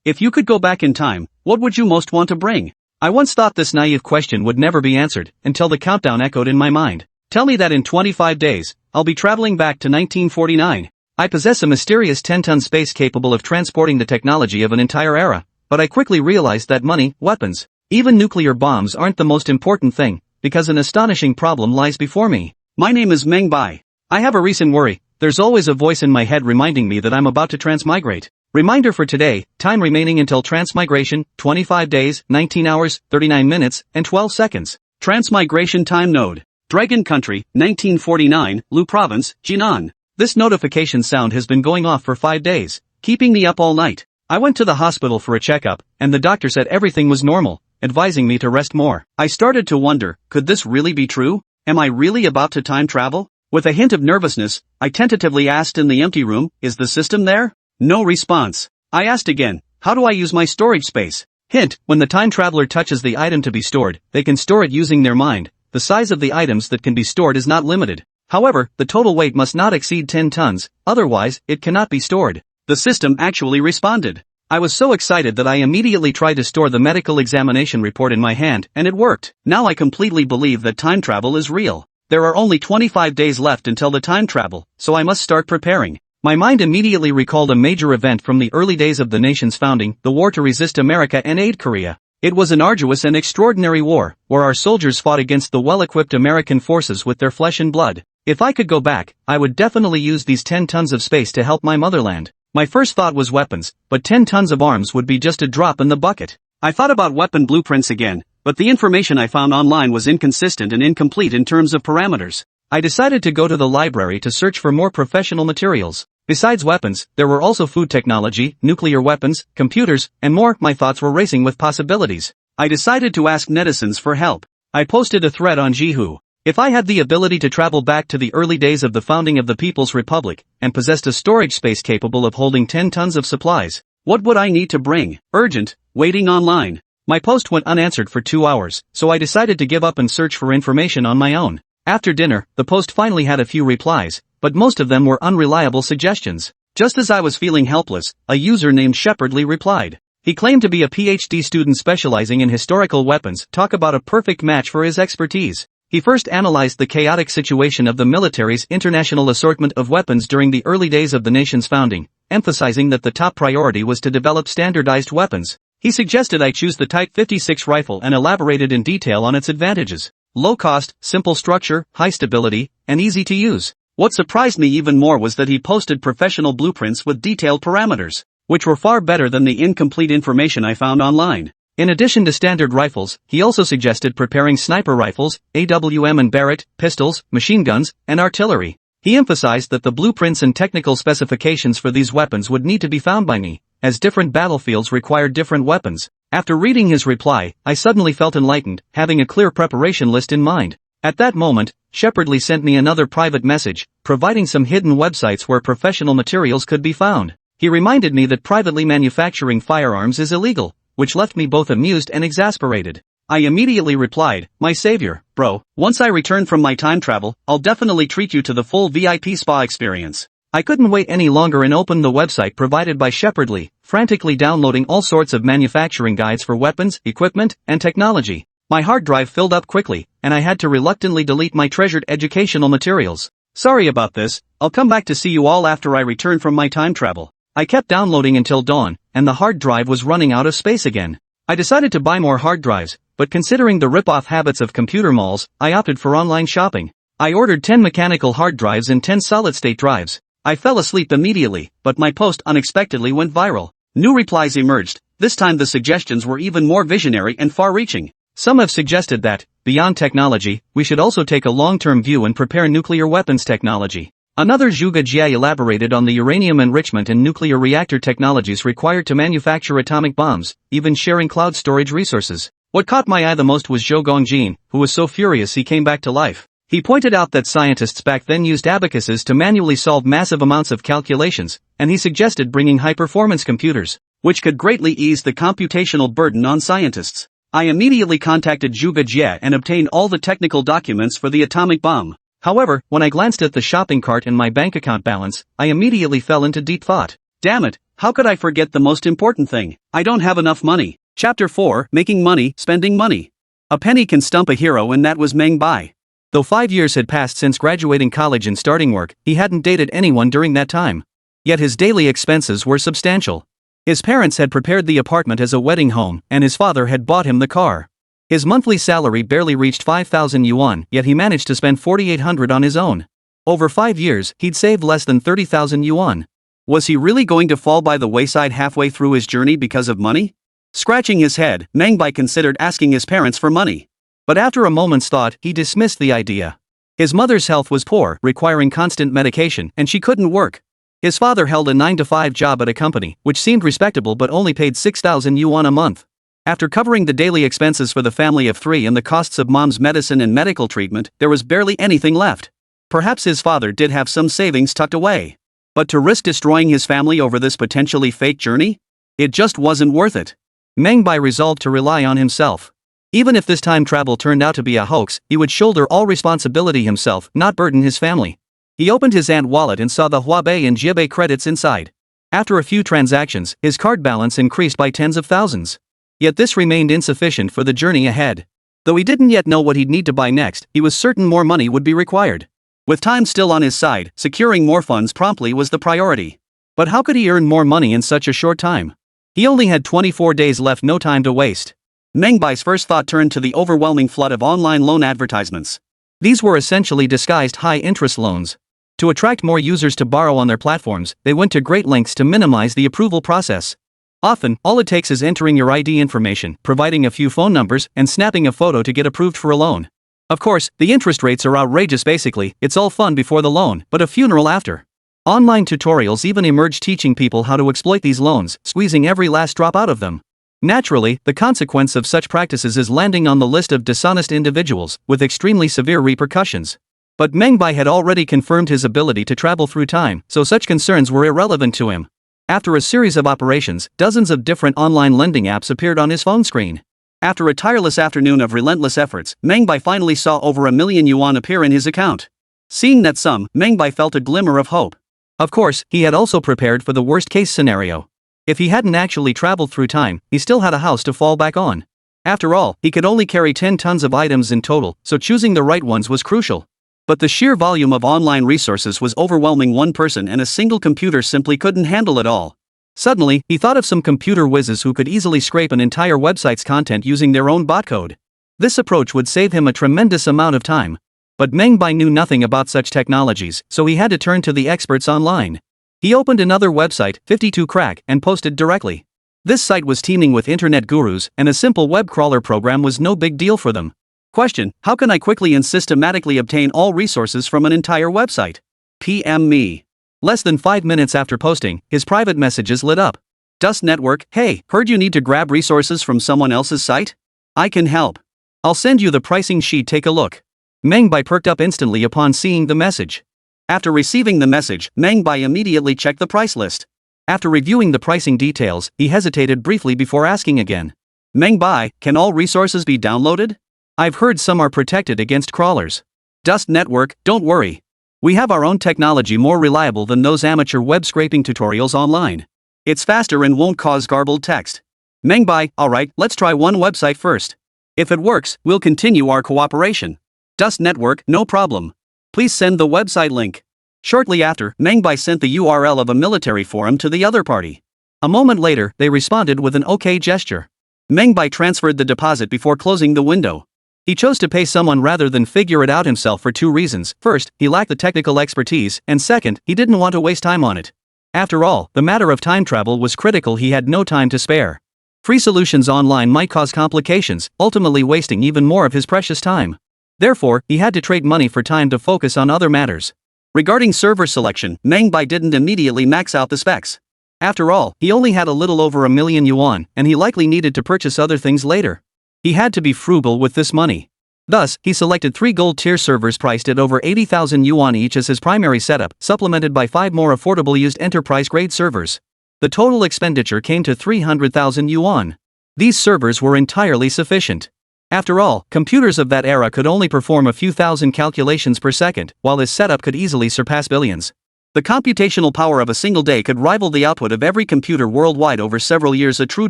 If you could go back in time, what would you most want to bring? I once thought this naive question would never be answered, until the countdown echoed in my mind. Tell me that in 25 days, I'll be traveling back to 1949. I possess a mysterious 10-ton space capable of transporting the technology of an entire era, but I quickly realized that money, weapons, even nuclear bombs aren't the most important thing, because an astonishing problem lies before me. My name is Meng Bai. I have a recent worry. There's always a voice in my head reminding me that I'm about to transmigrate. Reminder for today, time remaining until transmigration, 25 days, 19 hours, 39 minutes, and 12 seconds. Transmigration time node. Dragon Country, 1949, Lu Province, Jinan. This notification sound has been going off for 5 days, keeping me up all night. I went to the hospital for a checkup, and the doctor said everything was normal, advising me to rest more. I started to wonder, could this really be true? Am I really about to time travel? With a hint of nervousness, I tentatively asked in the empty room, is the system there? No response. I asked again, how do I use my storage space? Hint, when the time traveler touches the item to be stored, they can store it using their mind. The size of the items that can be stored is not limited. However, the total weight must not exceed 10 tons, otherwise, it cannot be stored. The system actually responded. I was so excited that I immediately tried to store the medical examination report in my hand, and it worked. Now I completely believe that time travel is real. There are only 25 days left until the time travel, so I must start preparing. My mind immediately recalled a major event from the early days of the nation's founding, the war to resist America and aid Korea. It was an arduous and extraordinary war, where our soldiers fought against the well-equipped American forces with their flesh and blood. If I could go back, I would definitely use these 10 tons of space to help my motherland. My first thought was weapons, but 10 tons of arms would be just a drop in the bucket. I thought about weapon blueprints again, but the information I found online was inconsistent and incomplete in terms of parameters. I decided to go to the library to search for more professional materials. Besides weapons, there were also food technology, nuclear weapons, computers, and more. My thoughts were racing with possibilities. I decided to ask netizens for help. I posted a thread on Jihu. If I had the ability to travel back to the early days of the founding of the People's Republic, and possessed a storage space capable of holding 10 tons of supplies, what would I need to bring? Urgent, waiting online. My post went unanswered for 2 hours, so I decided to give up and search for information on my own. After dinner, the post finally had a few replies, but most of them were unreliable suggestions. Just as I was feeling helpless, a user named Shepherdly replied. He claimed to be a PhD student specializing in historical weapons. Talk about a perfect match for his expertise. He first analyzed the chaotic situation of the military's international assortment of weapons during the early days of the nation's founding, emphasizing that the top priority was to develop standardized weapons. He suggested I choose the Type 56 rifle and elaborated in detail on its advantages. Low cost, simple structure, high stability, and easy to use. What surprised me even more was that he posted professional blueprints with detailed parameters, which were far better than the incomplete information I found online. In addition to standard rifles, he also suggested preparing sniper rifles, AWM and Barrett, pistols, machine guns, and artillery. He emphasized that the blueprints and technical specifications for these weapons would need to be found by me, as different battlefields required different weapons. After reading his reply, I suddenly felt enlightened, having a clear preparation list in mind. At that moment, Shepherdly sent me another private message, providing some hidden websites where professional materials could be found. He reminded me that privately manufacturing firearms is illegal, which left me both amused and exasperated. I immediately replied, my savior, bro, once I return from my time travel, I'll definitely treat you to the full VIP spa experience. I couldn't wait any longer and opened the website provided by Shepherdly, frantically downloading all sorts of manufacturing guides for weapons, equipment, and technology. My hard drive filled up quickly, and I had to reluctantly delete my treasured educational materials. Sorry about this, I'll come back to see you all after I return from my time travel. I kept downloading until dawn, and the hard drive was running out of space again. I decided to buy more hard drives, but considering the rip-off habits of computer malls, I opted for online shopping. I ordered 10 mechanical hard drives and 10 solid-state drives. I fell asleep immediately, but my post unexpectedly went viral. New replies emerged. This time the suggestions were even more visionary and far-reaching. Some have suggested that, beyond technology, we should also take a long-term view and prepare nuclear weapons technology. Another Zhuge Jia elaborated on the uranium enrichment and nuclear reactor technologies required to manufacture atomic bombs, even sharing cloud storage resources. What caught my eye the most was Zhou Gongjin, who was so furious he came back to life. He pointed out that scientists back then used abacuses to manually solve massive amounts of calculations, and he suggested bringing high-performance computers, which could greatly ease the computational burden on scientists. I immediately contacted Zhuge Jia and obtained all the technical documents for the atomic bomb. However, when I glanced at the shopping cart and my bank account balance, I immediately fell into deep thought. Damn it, how could I forget the most important thing? I don't have enough money. Chapter 4, Making Money, Spending Money. A penny can stump a hero, and that was Meng Bai. Though 5 years had passed since graduating college and starting work, he hadn't dated anyone during that time. Yet his daily expenses were substantial. His parents had prepared the apartment as a wedding home, and his father had bought him the car. His monthly salary barely reached 5,000 yuan, yet he managed to spend 4,800 on his own. Over 5 years, he'd saved less than 30,000 yuan. Was he really going to fall by the wayside halfway through his journey because of money? Scratching his head, Meng Bai considered asking his parents for money. But after a moment's thought, he dismissed the idea. His mother's health was poor, requiring constant medication, and she couldn't work. His father held a 9-to-5 job at a company, which seemed respectable but only paid 6,000 yuan a month. After covering the daily expenses for the family of 3 and the costs of mom's medicine and medical treatment, there was barely anything left. Perhaps his father did have some savings tucked away. But to risk destroying his family over this potentially fake journey? It just wasn't worth it. Meng Bai resolved to rely on himself. Even if this time travel turned out to be a hoax, he would shoulder all responsibility himself, not burden his family. He opened his ant wallet and saw the Huabei and Jiabei credits inside. After a few transactions, his card balance increased by tens of thousands. Yet this remained insufficient for the journey ahead. Though he didn't yet know what he'd need to buy next, he was certain more money would be required. With time still on his side, securing more funds promptly was the priority. But how could he earn more money in such a short time? He only had 24 days left, no time to waste. Meng Bai's first thought turned to the overwhelming flood of online loan advertisements. These were essentially disguised high-interest loans. To attract more users to borrow on their platforms, they went to great lengths to minimize the approval process. Often, all it takes is entering your ID information, providing a few phone numbers, and snapping a photo to get approved for a loan. Of course, the interest rates are outrageous. Basically, it's all fun before the loan, but a funeral after. Online tutorials even emerged teaching people how to exploit these loans, squeezing every last drop out of them. Naturally, the consequence of such practices is landing on the list of dishonest individuals, with extremely severe repercussions. But Meng Bai had already confirmed his ability to travel through time, so such concerns were irrelevant to him. After a series of operations, dozens of different online lending apps appeared on his phone screen. After a tireless afternoon of relentless efforts, Meng Bai finally saw over 1 million yuan appear in his account. Seeing that sum, Meng Bai felt a glimmer of hope. Of course, he had also prepared for the worst-case scenario. If he hadn't actually traveled through time, he still had a house to fall back on. After all, he could only carry 10 tons of items in total, so choosing the right ones was crucial. But the sheer volume of online resources was overwhelming. One person and a single computer simply couldn't handle it all. Suddenly, he thought of some computer whizzes who could easily scrape an entire website's content using their own bot code. This approach would save him a tremendous amount of time. But Meng Bai knew nothing about such technologies, so he had to turn to the experts online. He opened another website, 52crack, and posted directly. This site was teeming with internet gurus, and a simple web crawler program was no big deal for them. Question: how can I quickly and systematically obtain all resources from an entire website? PM me. Less than 5 minutes after posting, his private messages lit up. Dust Network: hey, heard you need to grab resources from someone else's site? I can help. I'll send you the pricing sheet, take a look. Meng Bai perked up instantly upon seeing the message. After receiving the message, Meng Bai immediately checked the price list. After reviewing the pricing details, he hesitated briefly before asking again. Meng Bai, can all resources be downloaded? I've heard some are protected against crawlers. Dust Network: don't worry. We have our own technology more reliable than those amateur web scraping tutorials online. It's faster and won't cause garbled text. Meng Bai: alright, let's try one website first. If it works, we'll continue our cooperation. Dust Network: no problem. Please send the website link. Shortly after, Meng Bai sent the URL of a military forum to the other party. A moment later, they responded with an OK gesture. Meng Bai transferred the deposit before closing the window. He chose to pay someone rather than figure it out himself for 2 reasons. First, he lacked the technical expertise, and second, he didn't want to waste time on it. After all, the matter of time travel was critical. He had no time to spare. Free solutions online might cause complications, ultimately wasting even more of his precious time. Therefore, he had to trade money for time to focus on other matters. Regarding server selection, Meng Bai didn't immediately max out the specs. After all, he only had a little over 1 million yuan, and he likely needed to purchase other things later. He had to be frugal with this money. Thus, he selected 3 gold-tier servers priced at over 80,000 yuan each as his primary setup, supplemented by 5 more affordable used enterprise-grade servers. The total expenditure came to 300,000 yuan. These servers were entirely sufficient. After all, computers of that era could only perform a few thousand calculations per second, while his setup could easily surpass billions. The computational power of a single day could rival the output of every computer worldwide over several years, a true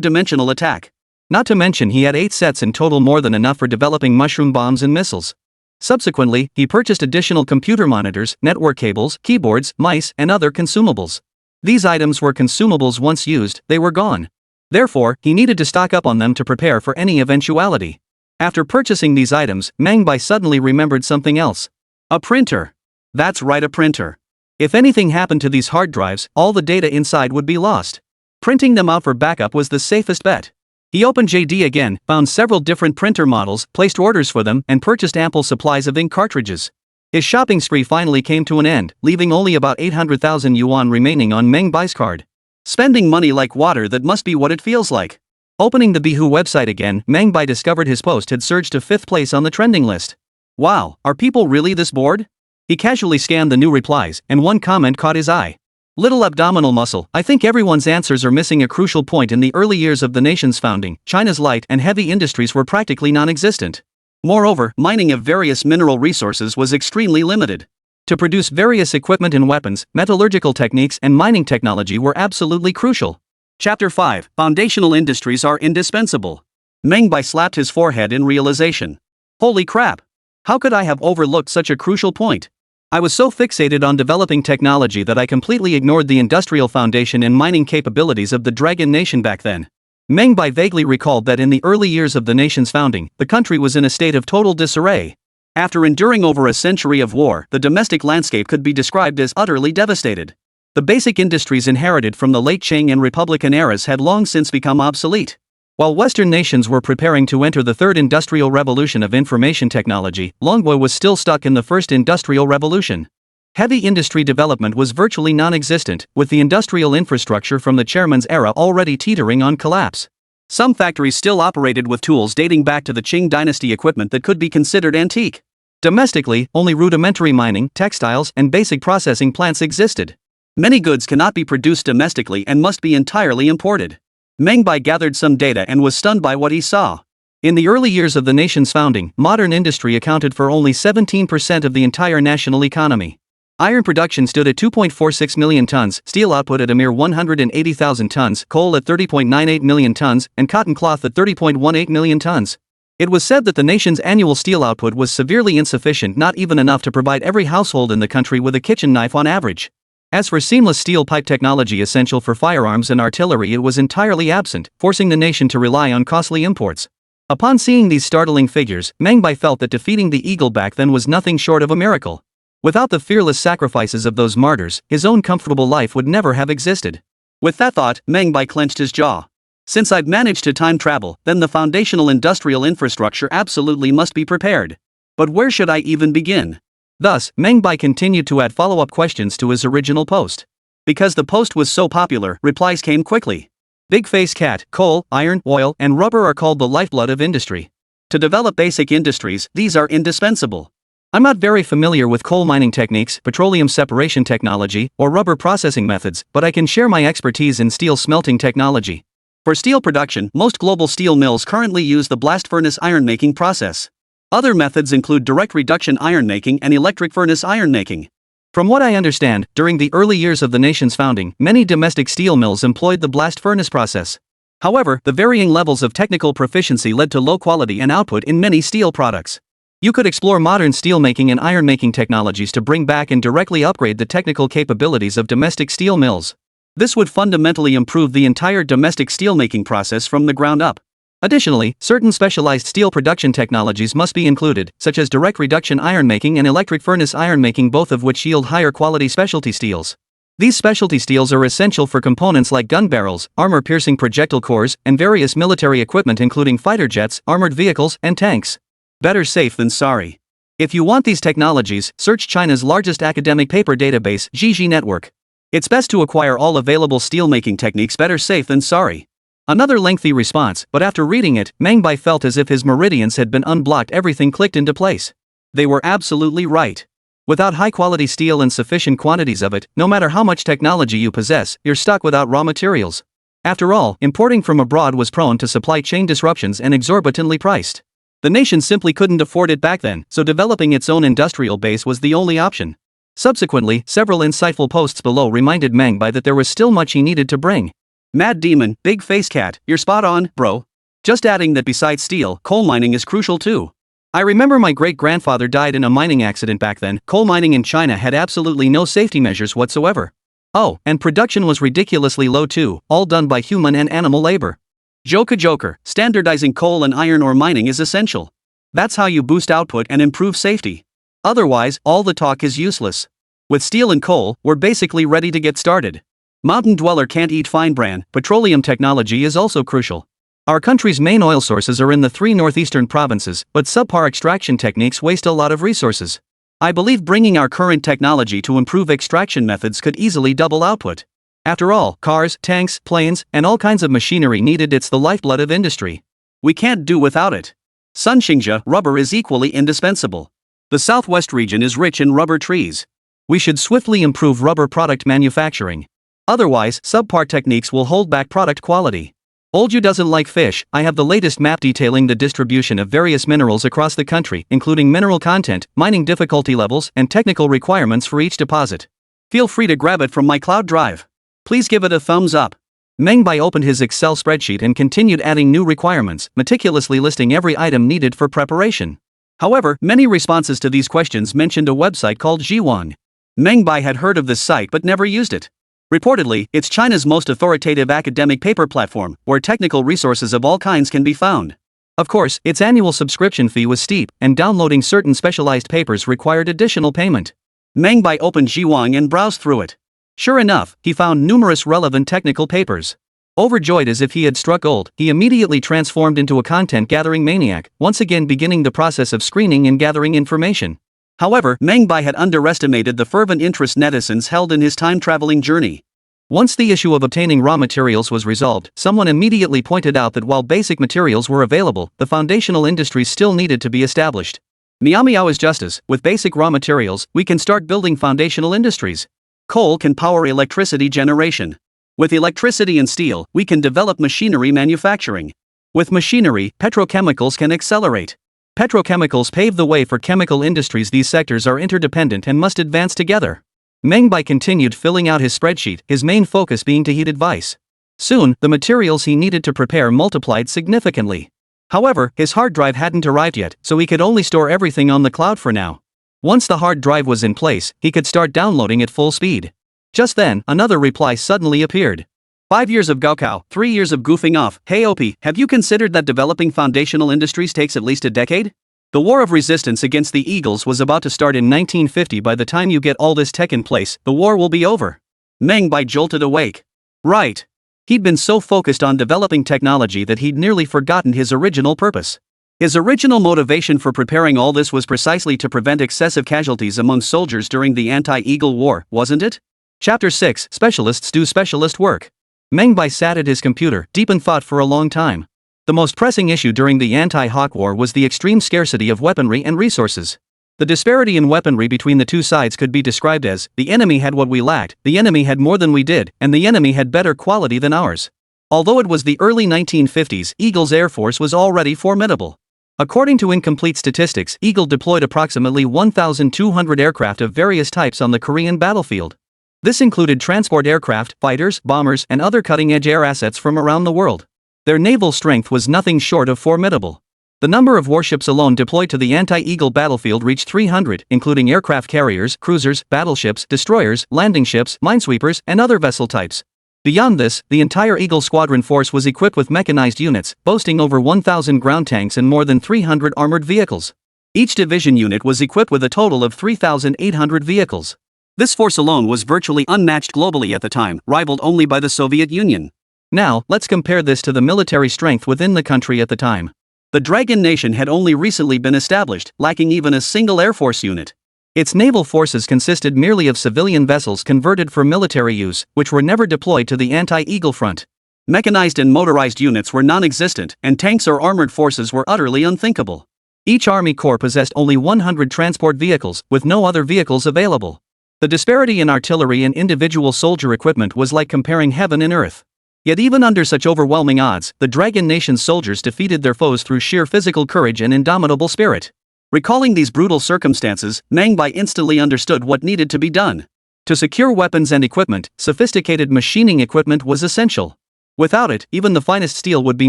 dimensional attack. Not to mention he had 8 sets in total, more than enough for developing mushroom bombs and missiles. Subsequently, he purchased additional computer monitors, network cables, keyboards, mice, and other consumables. These items were consumables once used, they were gone. Therefore, he needed to stock up on them to prepare for any eventuality. After purchasing these items, Meng Bai suddenly remembered something else. A printer. That's right, a printer. If anything happened to these hard drives, all the data inside would be lost. Printing them out for backup was the safest bet. He opened JD again, found several different printer models, placed orders for them, and purchased ample supplies of ink cartridges. His shopping spree finally came to an end, leaving only about 800,000 yuan remaining on Meng Bai's card. Spending money like water, that must be what it feels like. Opening the Bihou website again, Meng Bai discovered his post had surged to 5th place on the trending list. Wow, are people really this bored? He casually scanned the new replies, and one comment caught his eye. Little abdominal muscle. I think everyone's answers are missing a crucial point. In the early years of the nation's founding, China's light and heavy industries were practically non-existent. Moreover, mining of various mineral resources was extremely limited. To produce various equipment and weapons, metallurgical techniques and mining technology were absolutely crucial. Chapter 5. Foundational industries are indispensable. Meng Bai slapped his forehead in realization. Holy crap! How could I have overlooked such a crucial point? I was so fixated on developing technology that I completely ignored the industrial foundation and mining capabilities of the Dragon Nation back then. Meng Bai vaguely recalled that in the early years of the nation's founding, the country was in a state of total disarray. After enduring over a century of war, the domestic landscape could be described as utterly devastated. The basic industries inherited from the late Qing and Republican eras had long since become obsolete. While Western nations were preparing to enter the third industrial revolution of information technology, Longwa was still stuck in the first industrial revolution. Heavy industry development was virtually non-existent, with the industrial infrastructure from the chairman's era already teetering on collapse. Some factories still operated with tools dating back to the Qing dynasty, equipment that could be considered antique. Domestically, only rudimentary mining, textiles, and basic processing plants existed. Many goods cannot be produced domestically and must be entirely imported. Meng Bai gathered some data and was stunned by what he saw. In the early years of the nation's founding, modern industry accounted for only 17% of the entire national economy. Iron production stood at 2.46 million tons, steel output at a mere 180,000 tons, coal at 30.98 million tons, and cotton cloth at 30.18 million tons. It was said that the nation's annual steel output was severely insufficient, not even enough to provide every household in the country with a kitchen knife on average. As for seamless steel pipe technology essential for firearms and artillery, it was entirely absent, forcing the nation to rely on costly imports. Upon seeing these startling figures, Meng Bai felt that defeating the eagle back then was nothing short of a miracle. Without the fearless sacrifices of those martyrs, his own comfortable life would never have existed. With that thought, Meng Bai clenched his jaw. Since I've managed to time travel, then the foundational industrial infrastructure absolutely must be prepared. But where should I even begin? Thus, Meng Bai continued to add follow-up questions to his original post. Because the post was so popular, replies came quickly. Big face cat, coal, iron, oil, and rubber are called the lifeblood of industry. To develop basic industries, these are indispensable. I'm not very familiar with coal mining techniques, petroleum separation technology, or rubber processing methods, but I can share my expertise in steel smelting technology. For steel production, most global steel mills currently use the blast furnace iron making process. Other methods include direct reduction iron making and electric furnace iron making. From what I understand, during the early years of the nation's founding, many domestic steel mills employed the blast furnace process. However, the varying levels of technical proficiency led to low quality and output in many steel products. You could explore modern steelmaking and iron-making technologies to bring back and directly upgrade the technical capabilities of domestic steel mills. This would fundamentally improve the entire domestic steelmaking process from the ground up. Additionally, certain specialized steel production technologies must be included, such as direct reduction iron making and electric furnace iron making, both of which yield higher quality specialty steels. These specialty steels are essential for components like gun barrels, armor-piercing projectile cores, and various military equipment including fighter jets, armored vehicles, and tanks. Better safe than sorry. If you want these technologies, search China's largest academic paper database, Zhizhi Network. It's best to acquire all available steelmaking techniques. Better safe than sorry. Another lengthy response, but after reading it, Meng Bai felt as if his meridians had been unblocked. Everything clicked into place. They were absolutely right. Without high-quality steel and sufficient quantities of it, no matter how much technology you possess, you're stuck without raw materials. After all, importing from abroad was prone to supply chain disruptions and exorbitantly priced. The nation simply couldn't afford it back then, so developing its own industrial base was the only option. Subsequently, several insightful posts below reminded Meng Bai that there was still much he needed to bring. Mad Demon, Big Face Cat, you're spot on, bro. Just adding that besides steel, coal mining is crucial too. I remember my great-grandfather died in a mining accident back then. Coal mining in China had absolutely no safety measures whatsoever. Oh, and production was ridiculously low too, all done by human and animal labor. Joker, standardizing coal and iron ore mining is essential. That's how you boost output and improve safety. Otherwise, all the talk is useless. With steel and coal, we're basically ready to get started. Mountain dweller can't eat fine bran. Petroleum technology is also crucial. Our country's main oil sources are in the 3 northeastern provinces, but subpar extraction techniques waste a lot of resources. I believe bringing our current technology to improve extraction methods could easily double output. After all, cars, tanks, planes, and all kinds of machinery needed. It's the lifeblood of industry. We can't do without it. Sunxingja, rubber is equally indispensable. The southwest region is rich in rubber trees. We should swiftly improve rubber product manufacturing. Otherwise, subpar techniques will hold back product quality. Olju doesn't like fish. I have the latest map detailing the distribution of various minerals across the country, including mineral content, mining difficulty levels, and technical requirements for each deposit. Feel free to grab it from my cloud drive. Please give it a thumbs up. Meng Bai opened his Excel spreadsheet and continued adding new requirements, meticulously listing every item needed for preparation. However, many responses to these questions mentioned a website called Jiwang. Meng Bai had heard of this site but never used it. Reportedly, it's China's most authoritative academic paper platform, where technical resources of all kinds can be found. Of course, its annual subscription fee was steep, and downloading certain specialized papers required additional payment. Meng Bai opened Jiwang and browsed through it. Sure enough, he found numerous relevant technical papers. Overjoyed as if he had struck gold, he immediately transformed into a content-gathering maniac, once again beginning the process of screening and gathering information. However, Meng Bai had underestimated the fervent interest netizens held in his time-traveling journey. Once the issue of obtaining raw materials was resolved, someone immediately pointed out that while basic materials were available, the foundational industries still needed to be established. Miao is justice. With basic raw materials, we can start building foundational industries. Coal can power electricity generation. With electricity and steel, we can develop machinery manufacturing. With machinery, petrochemicals can accelerate. Petrochemicals pave the way for chemical industries. These sectors are interdependent and must advance together. Meng Bai continued filling out his spreadsheet, his main focus being to heed advice. Soon, the materials he needed to prepare multiplied significantly. However, his hard drive hadn't arrived yet, so he could only store everything on the cloud for now. Once the hard drive was in place, he could start downloading at full speed. Just then, another reply suddenly appeared. 5 years of Gaokao, 3 years of goofing off. Hey OP, have you considered that developing foundational industries takes at least a decade? The war of resistance against the Eagles was about to start in 1950. By the time you get all this tech in place, the war will be over. Meng Bai jolted awake. Right. He'd been so focused on developing technology that he'd nearly forgotten his original purpose. His original motivation for preparing all this was precisely to prevent excessive casualties among soldiers during the anti-Eagle War, wasn't it? Chapter 6, Specialists do specialist work. Meng Bai sat at his computer, deep in thought for a long time. The most pressing issue during the anti-Hawk War was the extreme scarcity of weaponry and resources. The disparity in weaponry between the two sides could be described as, the enemy had what we lacked, the enemy had more than we did, and the enemy had better quality than ours. Although it was the early 1950s, Eagle's Air Force was already formidable. According to incomplete statistics, Eagle deployed approximately 1,200 aircraft of various types on the Korean battlefield. This included transport aircraft, fighters, bombers, and other cutting-edge air assets from around the world. Their naval strength was nothing short of formidable. The number of warships alone deployed to the anti-Eagle battlefield reached 300, including aircraft carriers, cruisers, battleships, destroyers, landing ships, minesweepers, and other vessel types. Beyond this, the entire Eagle squadron force was equipped with mechanized units, boasting over 1,000 ground tanks and more than 300 armored vehicles. Each division unit was equipped with a total of 3,800 vehicles. This force alone was virtually unmatched globally at the time, rivaled only by the Soviet Union. Now, let's compare this to the military strength within the country at the time. The Dragon Nation had only recently been established, lacking even a single Air Force unit. Its naval forces consisted merely of civilian vessels converted for military use, which were never deployed to the anti-Eagle front. Mechanized and motorized units were non-existent, and tanks or armored forces were utterly unthinkable. Each Army Corps possessed only 100 transport vehicles, with no other vehicles available. The disparity in artillery and individual soldier equipment was like comparing heaven and earth. Yet even under such overwhelming odds, the Dragon Nation's soldiers defeated their foes through sheer physical courage and indomitable spirit. Recalling these brutal circumstances, Meng Bai instantly understood what needed to be done. To secure weapons and equipment, sophisticated machining equipment was essential. Without it, even the finest steel would be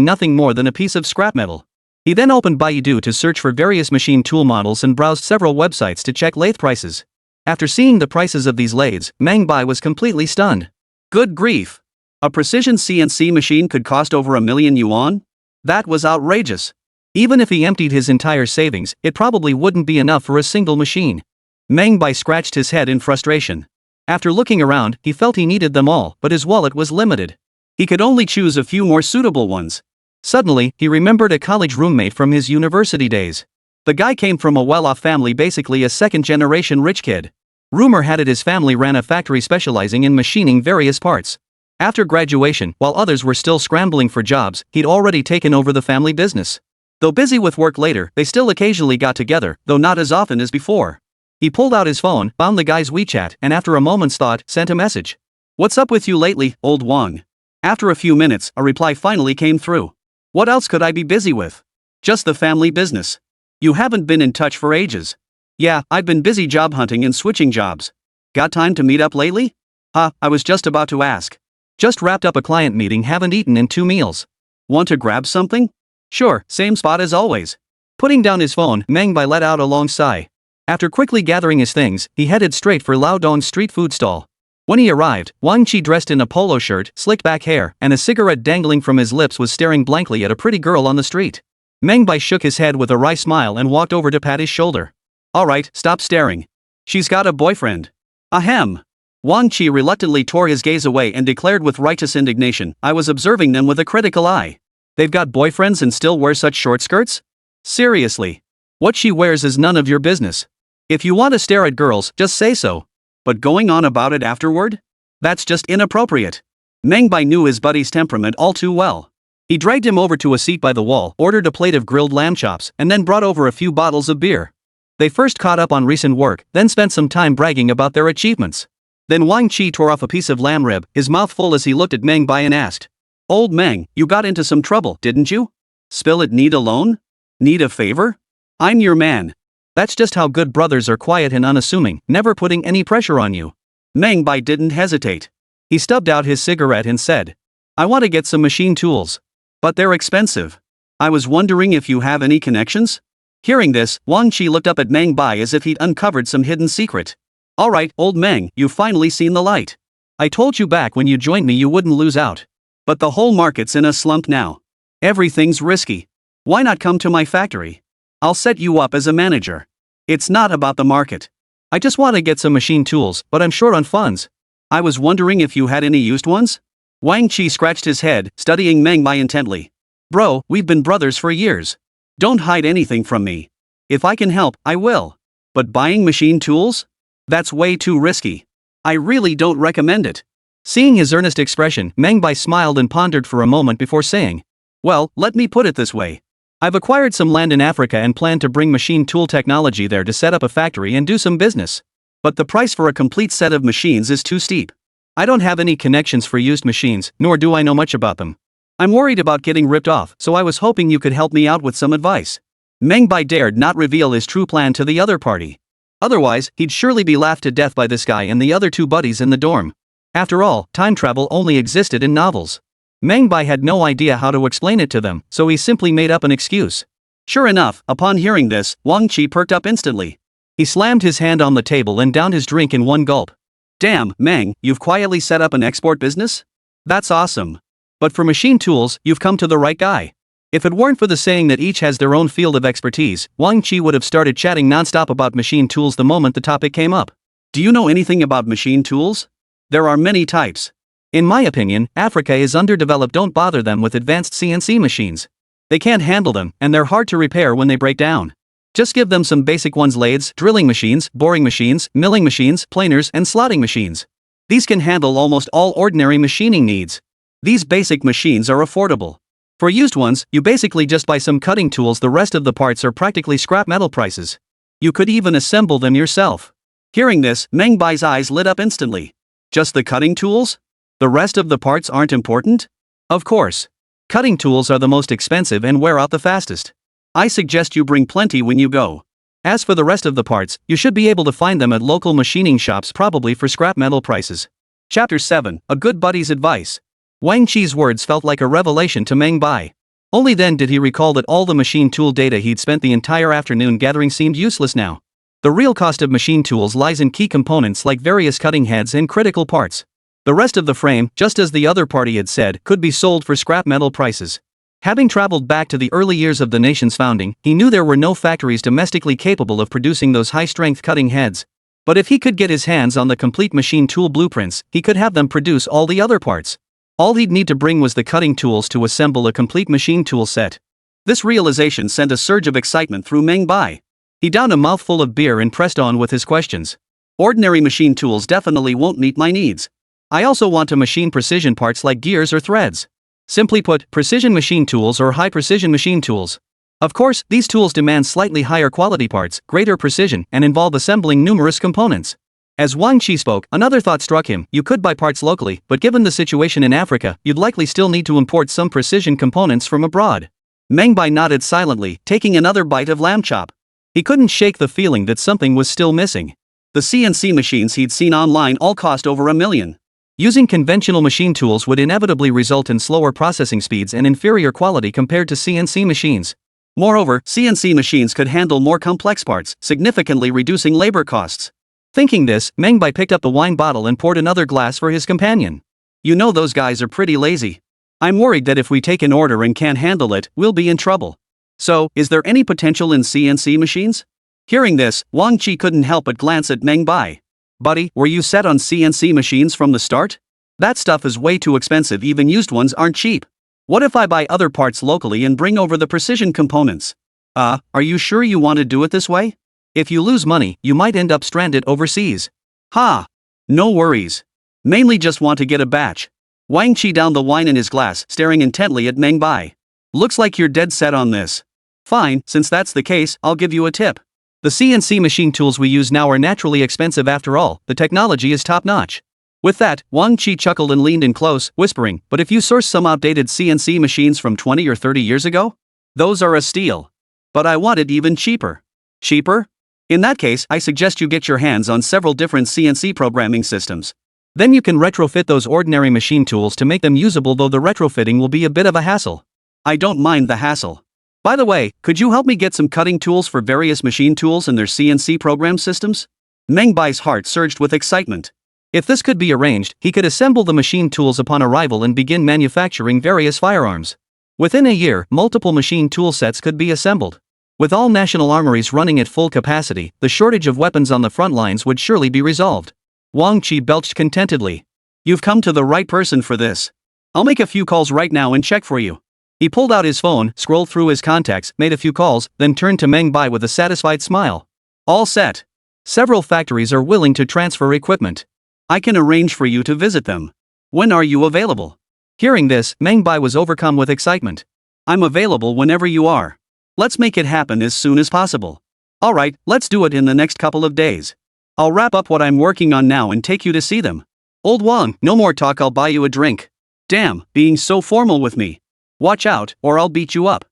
nothing more than a piece of scrap metal. He then opened Baidu to search for various machine tool models and browsed several websites to check lathe prices. After seeing the prices of these lathes, Meng Bai was completely stunned. Good grief! A precision CNC machine could cost over $1,000,000 yuan? That was outrageous. Even if he emptied his entire savings, it probably wouldn't be enough for a single machine. Meng Bai scratched his head in frustration. After looking around, he felt he needed them all, but his wallet was limited. He could only choose a few more suitable ones. Suddenly, he remembered a college roommate from his university days. The guy came from a well-off family, basically a second-generation rich kid. Rumor had it his family ran a factory specializing in machining various parts. After graduation, while others were still scrambling for jobs, he'd already taken over the family business. Though busy with work later, they still occasionally got together, though not as often as before. He pulled out his phone, found the guy's WeChat, and after a moment's thought, sent a message. "What's up with you lately, old Wang?" After a few minutes, a reply finally came through. "What else could I be busy with? Just the family business. You haven't been in touch for ages." "Yeah, I've been busy job hunting and switching jobs. Got time to meet up lately?" I was just about to ask. Just wrapped up a client meeting, haven't eaten in 2 meals. Want to grab something?" "Sure, same spot as always." Putting down his phone, Meng Bai let out a long sigh. After quickly gathering his things, he headed straight for Lao Dong's street food stall. When he arrived, Wang Qi, dressed in a polo shirt, slicked back hair, and a cigarette dangling from his lips, was staring blankly at a pretty girl on the street. Meng Bai shook his head with a wry smile and walked over to pat his shoulder. "Alright, stop staring. She's got a boyfriend." "Ahem." Wang Qi reluctantly tore his gaze away and declared with righteous indignation, "I was observing them with a critical eye. They've got boyfriends and still wear such short skirts? Seriously. What she wears is none of your business. If you want to stare at girls, just say so. But going on about it afterward? That's just inappropriate." Meng Bai knew his buddy's temperament all too well. He dragged him over to a seat by the wall, ordered a plate of grilled lamb chops, and then brought over a few bottles of beer. They first caught up on recent work, then spent some time bragging about their achievements. Then Wang Qi tore off a piece of lamb rib, his mouth full, as he looked at Meng Bai and asked, "Old Meng, you got into some trouble, didn't you? Spill it. Need a loan? Need a favor? I'm your man." That's just how good brothers are, quiet and unassuming, never putting any pressure on you. Meng Bai didn't hesitate. He stubbed out his cigarette and said, "I want to get some machine tools. But they're expensive. I was wondering if you have any connections?" Hearing this, Wang Qi looked up at Meng Bai as if he'd uncovered some hidden secret. "Alright, old Meng, you've finally seen the light. I told you back when you joined me you wouldn't lose out. But the whole market's in a slump now. Everything's risky. Why not come to my factory? I'll set you up as a manager. It's not about the market. I just want to get some machine tools, but I'm short on funds. I was wondering if you had any used ones?" Wang Qi scratched his head, studying Meng Bai intently. "Bro, we've been brothers for years. Don't hide anything from me. If I can help, I will. But buying machine tools? That's way too risky. I really don't recommend it." Seeing his earnest expression, Meng Bai smiled and pondered for a moment before saying, "Well, let me put it this way. I've acquired some land in Africa and plan to bring machine tool technology there to set up a factory and do some business. But the price for a complete set of machines is too steep. I don't have any connections for used machines, nor do I know much about them. I'm worried about getting ripped off, so I was hoping you could help me out with some advice." Meng Bai dared not reveal his true plan to the other party. Otherwise, he'd surely be laughed to death by this guy and the other 2 buddies in the dorm. After all, time travel only existed in novels. Meng Bai had no idea how to explain it to them, so he simply made up an excuse. Sure enough, upon hearing this, Wang Qi perked up instantly. He slammed his hand on the table and downed his drink in one gulp. "Damn, Meng, you've quietly set up an export business? That's awesome. But for machine tools, you've come to the right guy." If it weren't for the saying that each has their own field of expertise, Wang Qi would have started chatting nonstop about machine tools the moment the topic came up. "Do you know anything about machine tools? There are many types. In my opinion, Africa is underdeveloped. Don't bother them with advanced CNC machines. They can't handle them, and they're hard to repair when they break down. Just give them some basic ones: lathes, drilling machines, boring machines, milling machines, planers, and slotting machines. These can handle almost all ordinary machining needs. These basic machines are affordable. For used ones, you basically just buy some cutting tools. The rest of the parts are practically scrap metal prices. You could even assemble them yourself." Hearing this, Meng Bai's eyes lit up instantly. "Just the cutting tools? The rest of the parts aren't important?" "Of course. Cutting tools are the most expensive and wear out the fastest. I suggest you bring plenty when you go. As for the rest of the parts, you should be able to find them at local machining shops, probably for scrap metal prices. Chapter 7, A Good Buddy's Advice. Wang Chi's words felt like a revelation to Meng Bai. Only then did he recall that all the machine tool data he'd spent the entire afternoon gathering seemed useless now. The real cost of machine tools lies in key components like various cutting heads and critical parts. The rest of the frame, just as the other party had said, could be sold for scrap metal prices. Having traveled back to the early years of the nation's founding, he knew there were no factories domestically capable of producing those high-strength cutting heads. But if he could get his hands on the complete machine tool blueprints, he could have them produce all the other parts. All he'd need to bring was the cutting tools to assemble a complete machine tool set. This realization sent a surge of excitement through Meng Bai. He downed a mouthful of beer and pressed on with his questions. Ordinary machine tools definitely won't meet my needs. I also want to machine precision parts like gears or threads. Simply put, precision machine tools or high-precision machine tools. Of course, these tools demand slightly higher quality parts, greater precision, and involve assembling numerous components. As Wang Chi spoke, another thought struck him: you could buy parts locally, but given the situation in Africa, you'd likely still need to import some precision components from abroad. Meng Bai nodded silently, taking another bite of lamb chop. He couldn't shake the feeling that something was still missing. The CNC machines he'd seen online all cost over $1 million. Using conventional machine tools would inevitably result in slower processing speeds and inferior quality compared to CNC machines. Moreover, CNC machines could handle more complex parts, significantly reducing labor costs. Thinking this, Meng Bai picked up the wine bottle and poured another glass for his companion. You know those guys are pretty lazy. I'm worried that if we take an order and can't handle it, we'll be in trouble. So, is there any potential in CNC machines? Hearing this, Wang Chi couldn't help but glance at Meng Bai. Buddy, were you set on CNC machines from the start? That stuff is way too expensive, even used ones aren't cheap. What if I buy other parts locally and bring over the precision components? Are you sure you want to do it this way? If you lose money, you might end up stranded overseas. Ha! No worries. Mainly just want to get a batch. Wang Chi downed the wine in his glass, staring intently at Meng Bai. Looks like you're dead set on this. Fine, since that's the case, I'll give you a tip. The CNC machine tools we use now are naturally expensive after all, the technology is top-notch. With that, Wang Chi chuckled and leaned in close, whispering, but if you source some outdated CNC machines from 20 or 30 years ago? Those are a steal. But I want it even cheaper. Cheaper? In that case, I suggest you get your hands on several different CNC programming systems. Then you can retrofit those ordinary machine tools to make them usable, though the retrofitting will be a bit of a hassle. I don't mind the hassle. By the way, could you help me get some cutting tools for various machine tools and their CNC program systems? Meng Bai's heart surged with excitement. If this could be arranged, he could assemble the machine tools upon arrival and begin manufacturing various firearms. Within a year, multiple machine tool sets could be assembled. With all national armories running at full capacity, the shortage of weapons on the front lines would surely be resolved. Wang Chi belched contentedly. You've come to the right person for this. I'll make a few calls right now and check for you. He pulled out his phone, scrolled through his contacts, made a few calls, then turned to Meng Bai with a satisfied smile. All set. Several factories are willing to transfer equipment. I can arrange for you to visit them. When are you available? Hearing this, Meng Bai was overcome with excitement. I'm available whenever you are. Let's make it happen as soon as possible. Alright, let's do it in the next couple of days. I'll wrap up what I'm working on now and take you to see them. Old Wang, no more talk, I'll buy you a drink. Damn, being so formal with me. Watch out, or I'll beat you up.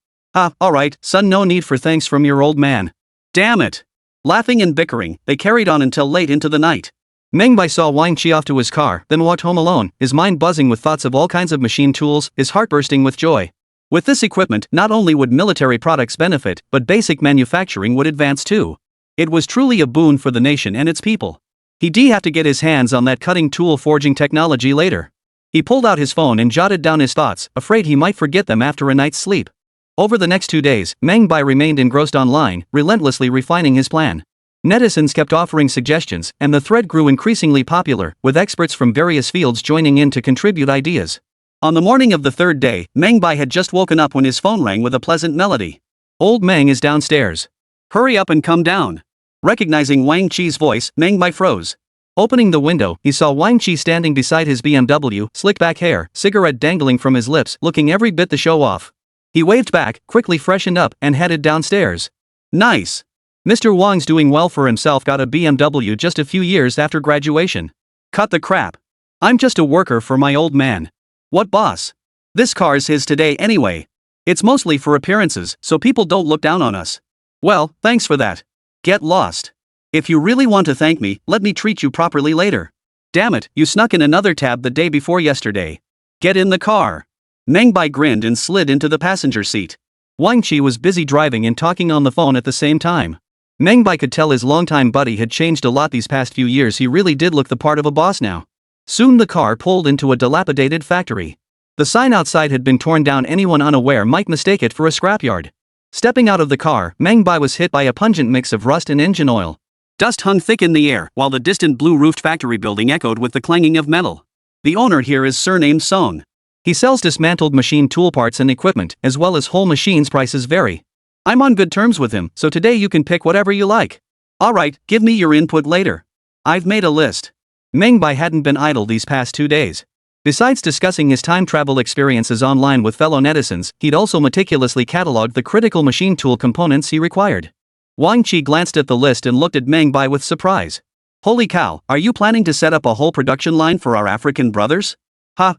Alright, son, no need for thanks from your old man. Damn it. Laughing and bickering, they carried on until late into the night. Meng Bai saw Wang Chi off to his car, then walked home alone, his mind buzzing with thoughts of all kinds of machine tools, his heart bursting with joy. With this equipment, not only would military products benefit, but basic manufacturing would advance too. It was truly a boon for the nation and its people. He'd have to get his hands on that cutting tool forging technology later. He pulled out his phone and jotted down his thoughts, afraid he might forget them after a night's sleep. Over the next 2 days, Meng Bai remained engrossed online, relentlessly refining his plan. Netizens kept offering suggestions, and the thread grew increasingly popular, with experts from various fields joining in to contribute ideas. On the morning of the third day, Meng Bai had just woken up when his phone rang with a pleasant melody. Old Meng is downstairs. Hurry up and come down. Recognizing Wang Chi's voice, Meng Bai froze. Opening the window, he saw Wang Chi standing beside his BMW, slick back hair, cigarette dangling from his lips, looking every bit the show off. He waved back, quickly freshened up, and headed downstairs. Nice. Mr. Wang's doing well for himself, got a BMW just a few years after graduation. Cut the crap. I'm just a worker for my old man. What boss? This car's his today anyway. It's mostly for appearances, so people don't look down on us. Well, thanks for that. Get lost. If you really want to thank me, let me treat you properly later. Damn it, you snuck in another tab the day before yesterday. Get in the car. Meng Bai grinned and slid into the passenger seat. Wang Qi was busy driving and talking on the phone at the same time. Meng Bai could tell his longtime buddy had changed a lot these past few years. He really did look the part of a boss now. Soon the car pulled into a dilapidated factory. The sign outside had been torn down. Anyone unaware might mistake it for a scrapyard. Stepping out of the car, Meng Bai was hit by a pungent mix of rust and engine oil. Dust hung thick in the air, while the distant blue-roofed factory building echoed with the clanging of metal. The owner here is surnamed Song. He sells dismantled machine tool parts and equipment, as well as whole machines. Prices vary. I'm on good terms with him, so today you can pick whatever you like. Alright, give me your input later. I've made a list. Meng Bai hadn't been idle these past 2 days. Besides discussing his time travel experiences online with fellow netizens, he'd also meticulously catalogued the critical machine tool components he required. Wang Qi glanced at the list and looked at Meng Bai with surprise. Holy cow, are you planning to set up a whole production line for our African brothers?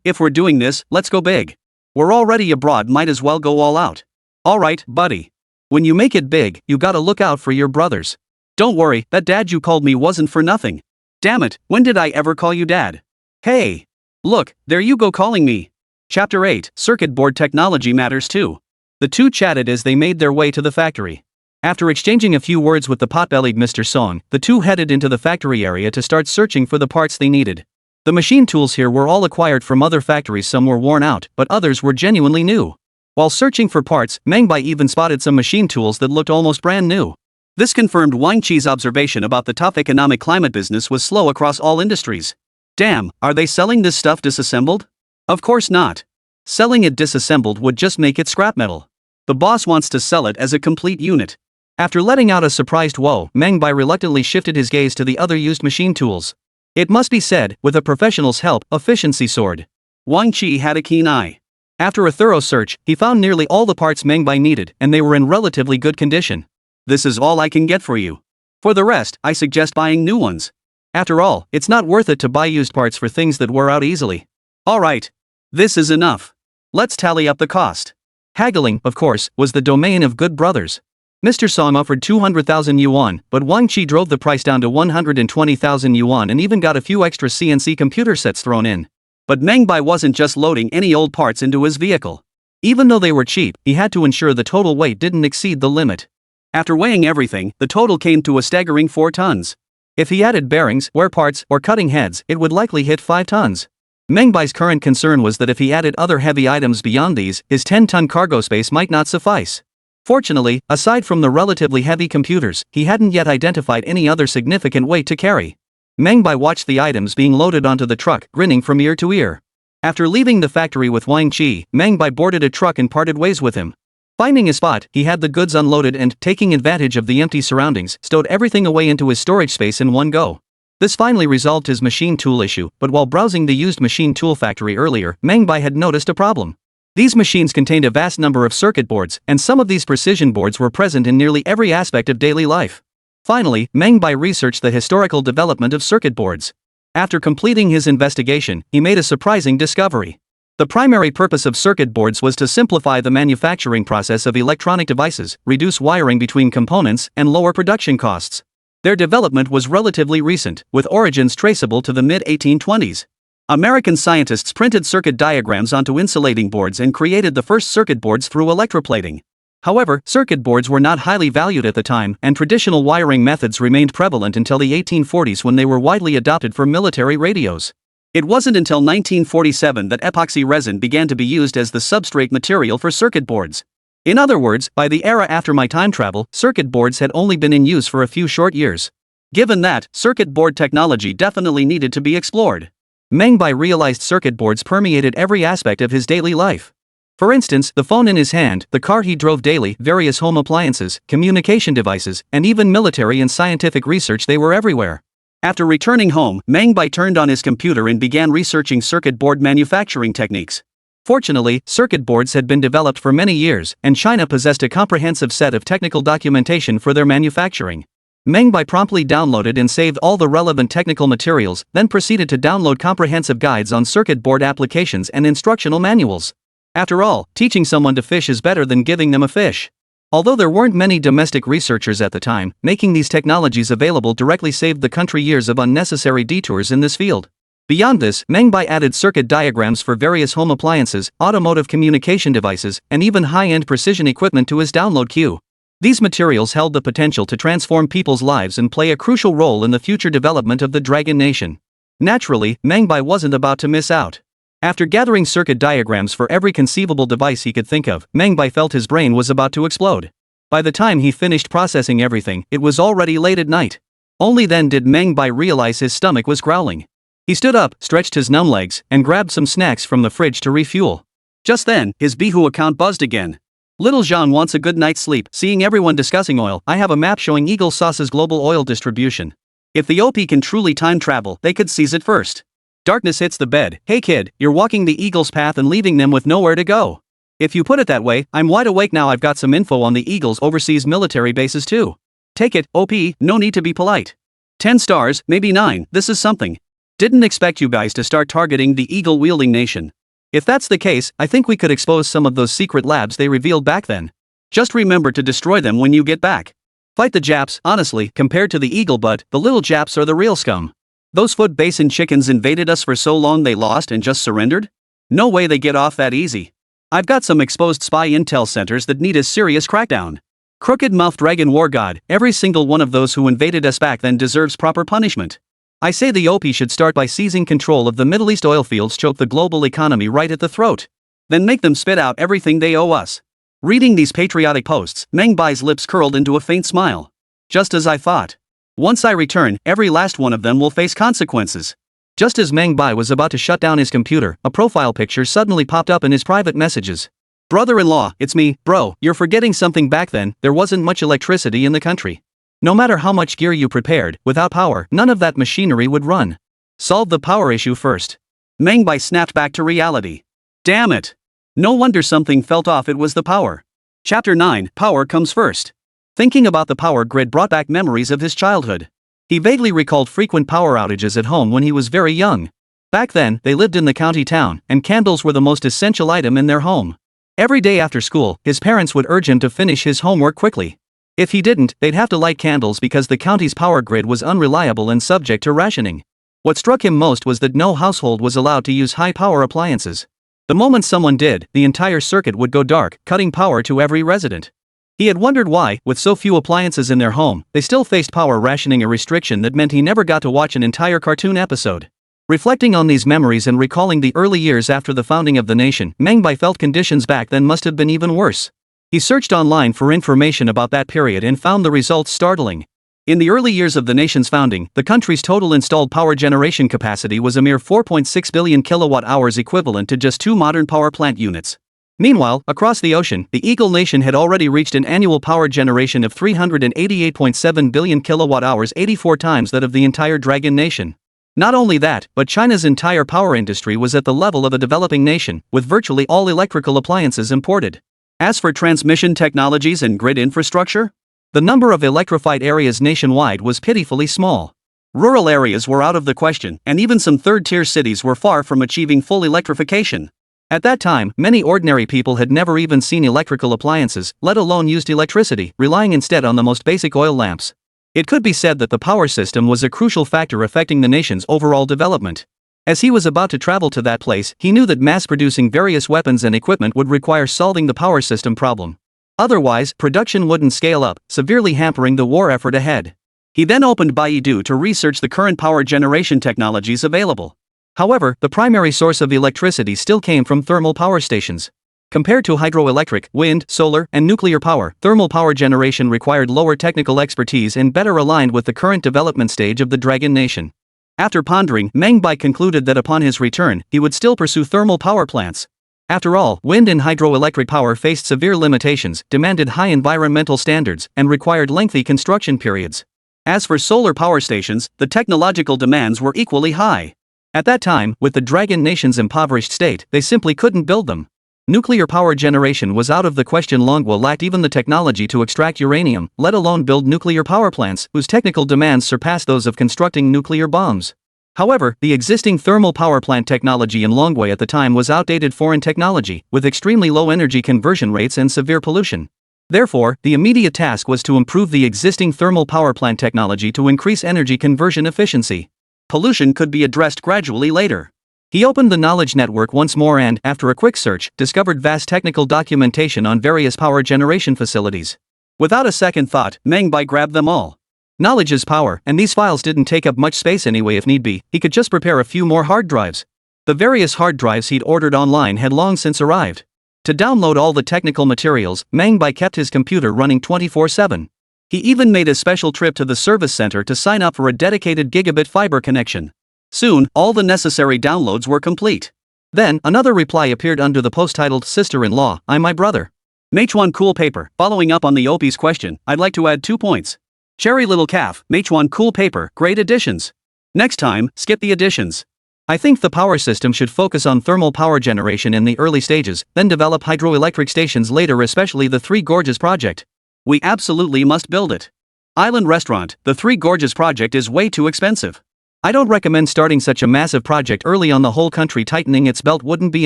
If we're doing this, let's go big. We're already abroad, might as well go all out. Alright, buddy. When you make it big, you gotta look out for your brothers. Don't worry, that dad you called me wasn't for nothing. Damn it, when did I ever call you dad? Hey! Look, there you go calling me. Chapter 8, Circuit Board Technology Matters Too. The two chatted as they made their way to the factory. After exchanging a few words with the pot-bellied Mr. Song, the two headed into the factory area to start searching for the parts they needed. The machine tools here were all acquired from other factories. Some were worn out, but others were genuinely new. While searching for parts, Meng Bai even spotted some machine tools that looked almost brand new. This confirmed Wang Qi's observation about the tough economic climate. Business was slow across all industries. Damn, are they selling this stuff disassembled? Of course not. Selling it disassembled would just make it scrap metal. The boss wants to sell it as a complete unit. After letting out a surprised whoa, Meng Bai reluctantly shifted his gaze to the other used machine tools. It must be said, with a professional's help, efficiency soared. Wang Qi had a keen eye. After a thorough search, he found nearly all the parts Meng Bai needed, and they were in relatively good condition. This is all I can get for you. For the rest, I suggest buying new ones. After all, it's not worth it to buy used parts for things that wear out easily. Alright. This is enough. Let's tally up the cost. Haggling, of course, was the domain of good brothers. Mr. Song offered 200,000 yuan, but Wang Qi drove the price down to 120,000 yuan and even got a few extra CNC computer sets thrown in. But Meng Bai wasn't just loading any old parts into his vehicle. Even though they were cheap, he had to ensure the total weight didn't exceed the limit. After weighing everything, the total came to a staggering 4 tons. If he added bearings, wear parts, or cutting heads, it would likely hit 5 tons. Meng Bai's current concern was that if he added other heavy items beyond these, his 10-ton cargo space might not suffice. Fortunately, aside from the relatively heavy computers, he hadn't yet identified any other significant weight to carry. Meng Bai watched the items being loaded onto the truck, grinning from ear to ear. After leaving the factory with Wang Qi, Meng Bai boarded a truck and parted ways with him. Finding a spot, he had the goods unloaded and, taking advantage of the empty surroundings, stowed everything away into his storage space in one go. This finally resolved his machine tool issue, but while browsing the used machine tool factory earlier, Meng Bai had noticed a problem. These machines contained a vast number of circuit boards, and some of these precision boards were present in nearly every aspect of daily life. Finally, Meng Bai researched the historical development of circuit boards. After completing his investigation, he made a surprising discovery. The primary purpose of circuit boards was to simplify the manufacturing process of electronic devices, reduce wiring between components, and lower production costs. Their development was relatively recent, with origins traceable to the mid-1820s. American scientists printed circuit diagrams onto insulating boards and created the first circuit boards through electroplating. However, circuit boards were not highly valued at the time, and traditional wiring methods remained prevalent until the 1840s when they were widely adopted for military radios. It wasn't until 1947 that epoxy resin began to be used as the substrate material for circuit boards. In other words, by the era after my time travel, circuit boards had only been in use for a few short years. Given that, circuit board technology definitely needed to be explored. Meng Bai realized circuit boards permeated every aspect of his daily life. For instance, the phone in his hand, the car he drove daily, various home appliances, communication devices, and even military and scientific research, they were everywhere. After returning home, Meng Bai turned on his computer and began researching circuit board manufacturing techniques. Fortunately, circuit boards had been developed for many years, and China possessed a comprehensive set of technical documentation for their manufacturing. Meng Bai promptly downloaded and saved all the relevant technical materials, then proceeded to download comprehensive guides on circuit board applications and instructional manuals. After all, teaching someone to fish is better than giving them a fish. Although there weren't many domestic researchers at the time, making these technologies available directly saved the country years of unnecessary detours in this field. Beyond this, Meng Bai added circuit diagrams for various home appliances, automotive communication devices, and even high-end precision equipment to his download queue. These materials held the potential to transform people's lives and play a crucial role in the future development of the Dragon Nation. Naturally, Meng Bai wasn't about to miss out. After gathering circuit diagrams for every conceivable device he could think of, Meng Bai felt his brain was about to explode. By the time he finished processing everything, it was already late at night. Only then did Meng Bai realize his stomach was growling. He stood up, stretched his numb legs, and grabbed some snacks from the fridge to refuel. Just then, his Bihoo account buzzed again. Little Jean wants a good night's sleep. Seeing everyone discussing oil, I have a map showing Eagle Sauce's global oil distribution. If the OP can truly time travel, they could seize it first. Darkness hits the bed. Hey kid, you're walking the Eagle's path and leaving them with nowhere to go. If you put it that way, I'm wide awake now. I've got some info on the Eagle's overseas military bases too. Take it, OP, no need to be polite. 10 stars, maybe 9, this is something. Didn't expect you guys to start targeting the eagle-wielding nation. If that's the case, I think we could expose some of those secret labs they revealed back then. Just remember to destroy them when you get back. Fight the Japs. Honestly, compared to the Eagle butt, the little Japs are the real scum. Those Foot Basin chickens invaded us for so long they lost and just surrendered? No way they get off that easy. I've got some exposed spy intel centers that need a serious crackdown. Crooked-mouthed dragon war god, every single one of those who invaded us back then deserves proper punishment. I say the OP should start by seizing control of the Middle East oil fields, choke the global economy right at the throat. Then make them spit out everything they owe us. Reading these patriotic posts, Meng Bai's lips curled into a faint smile. Just as I thought. Once I return, every last one of them will face consequences. Just as Meng Bai was about to shut down his computer, a profile picture suddenly popped up in his private messages. Brother-in-law, it's me, bro, you're forgetting something. Back then, there wasn't much electricity in the country. No matter how much gear you prepared, without power, none of that machinery would run. Solve the power issue first. Meng Bai snapped back to reality. Damn it! No wonder something felt off. It was the power. Chapter 9, Power Comes First. Thinking about the power grid brought back memories of his childhood. He vaguely recalled frequent power outages at home when he was very young. Back then, they lived in the county town, and candles were the most essential item in their home. Every day after school, his parents would urge him to finish his homework quickly. If he didn't, they'd have to light candles because the county's power grid was unreliable and subject to rationing. What struck him most was that no household was allowed to use high-power appliances. The moment someone did, the entire circuit would go dark, cutting power to every resident. He had wondered why, with so few appliances in their home, they still faced power rationing, a restriction that meant he never got to watch an entire cartoon episode. Reflecting on these memories and recalling the early years after the founding of the nation, Meng Bai felt conditions back then must have been even worse. He searched online for information about that period and found the results startling. In the early years of the nation's founding, the country's total installed power generation capacity was a mere 4.6 billion kilowatt-hours, equivalent to just 2 modern power plant units. Meanwhile, across the ocean, the Eagle Nation had already reached an annual power generation of 388.7 billion kilowatt-hours, 84 times that of the entire Dragon Nation. Not only that, but China's entire power industry was at the level of a developing nation, with virtually all electrical appliances imported. As for transmission technologies and grid infrastructure, the number of electrified areas nationwide was pitifully small. Rural areas were out of the question, and even some third-tier cities were far from achieving full electrification. At that time, many ordinary people had never even seen electrical appliances, let alone used electricity, relying instead on the most basic oil lamps. It could be said that the power system was a crucial factor affecting the nation's overall development. As he was about to travel to that place, he knew that mass-producing various weapons and equipment would require solving the power system problem. Otherwise, production wouldn't scale up, severely hampering the war effort ahead. He then opened Baidu to research the current power generation technologies available. However, the primary source of electricity still came from thermal power stations. Compared to hydroelectric, wind, solar, and nuclear power, thermal power generation required lower technical expertise and better aligned with the current development stage of the Dragon Nation. After pondering, Meng Bai concluded that upon his return, he would still pursue thermal power plants. After all, wind and hydroelectric power faced severe limitations, demanded high environmental standards, and required lengthy construction periods. As for solar power stations, the technological demands were equally high. At that time, with the Dragon Nation's impoverished state, they simply couldn't build them. Nuclear power generation was out of the question. Longwa lacked even the technology to extract uranium, let alone build nuclear power plants, whose technical demands surpassed those of constructing nuclear bombs. However, the existing thermal power plant technology in Longwa at the time was outdated foreign technology, with extremely low energy conversion rates and severe pollution. Therefore, the immediate task was to improve the existing thermal power plant technology to increase energy conversion efficiency. Pollution could be addressed gradually later. He opened the knowledge network once more and, after a quick search, discovered vast technical documentation on various power generation facilities. Without a second thought, Meng Bai grabbed them all. Knowledge is power, and these files didn't take up much space anyway if need be. He could just prepare a few more hard drives. The various hard drives he'd ordered online had long since arrived. To download all the technical materials, Meng Bai kept his computer running 24/7. He even made a special trip to the service center to sign up for a dedicated gigabit fiber connection. Soon, all the necessary downloads were complete. Then, another reply appeared under the post titled "Sister-in-law, I'm my brother." Meichuan cool paper. Following up on the OP's question, I'd like to add 2 points. Cherry little calf, Meichuan cool paper, great additions. Next time, skip the additions. I think the power system should focus on thermal power generation in the early stages, then develop hydroelectric stations later, especially the Three Gorges project. We absolutely must build it. Island restaurant, the Three Gorges project is way too expensive. I don't recommend starting such a massive project early on. The whole country tightening its belt wouldn't be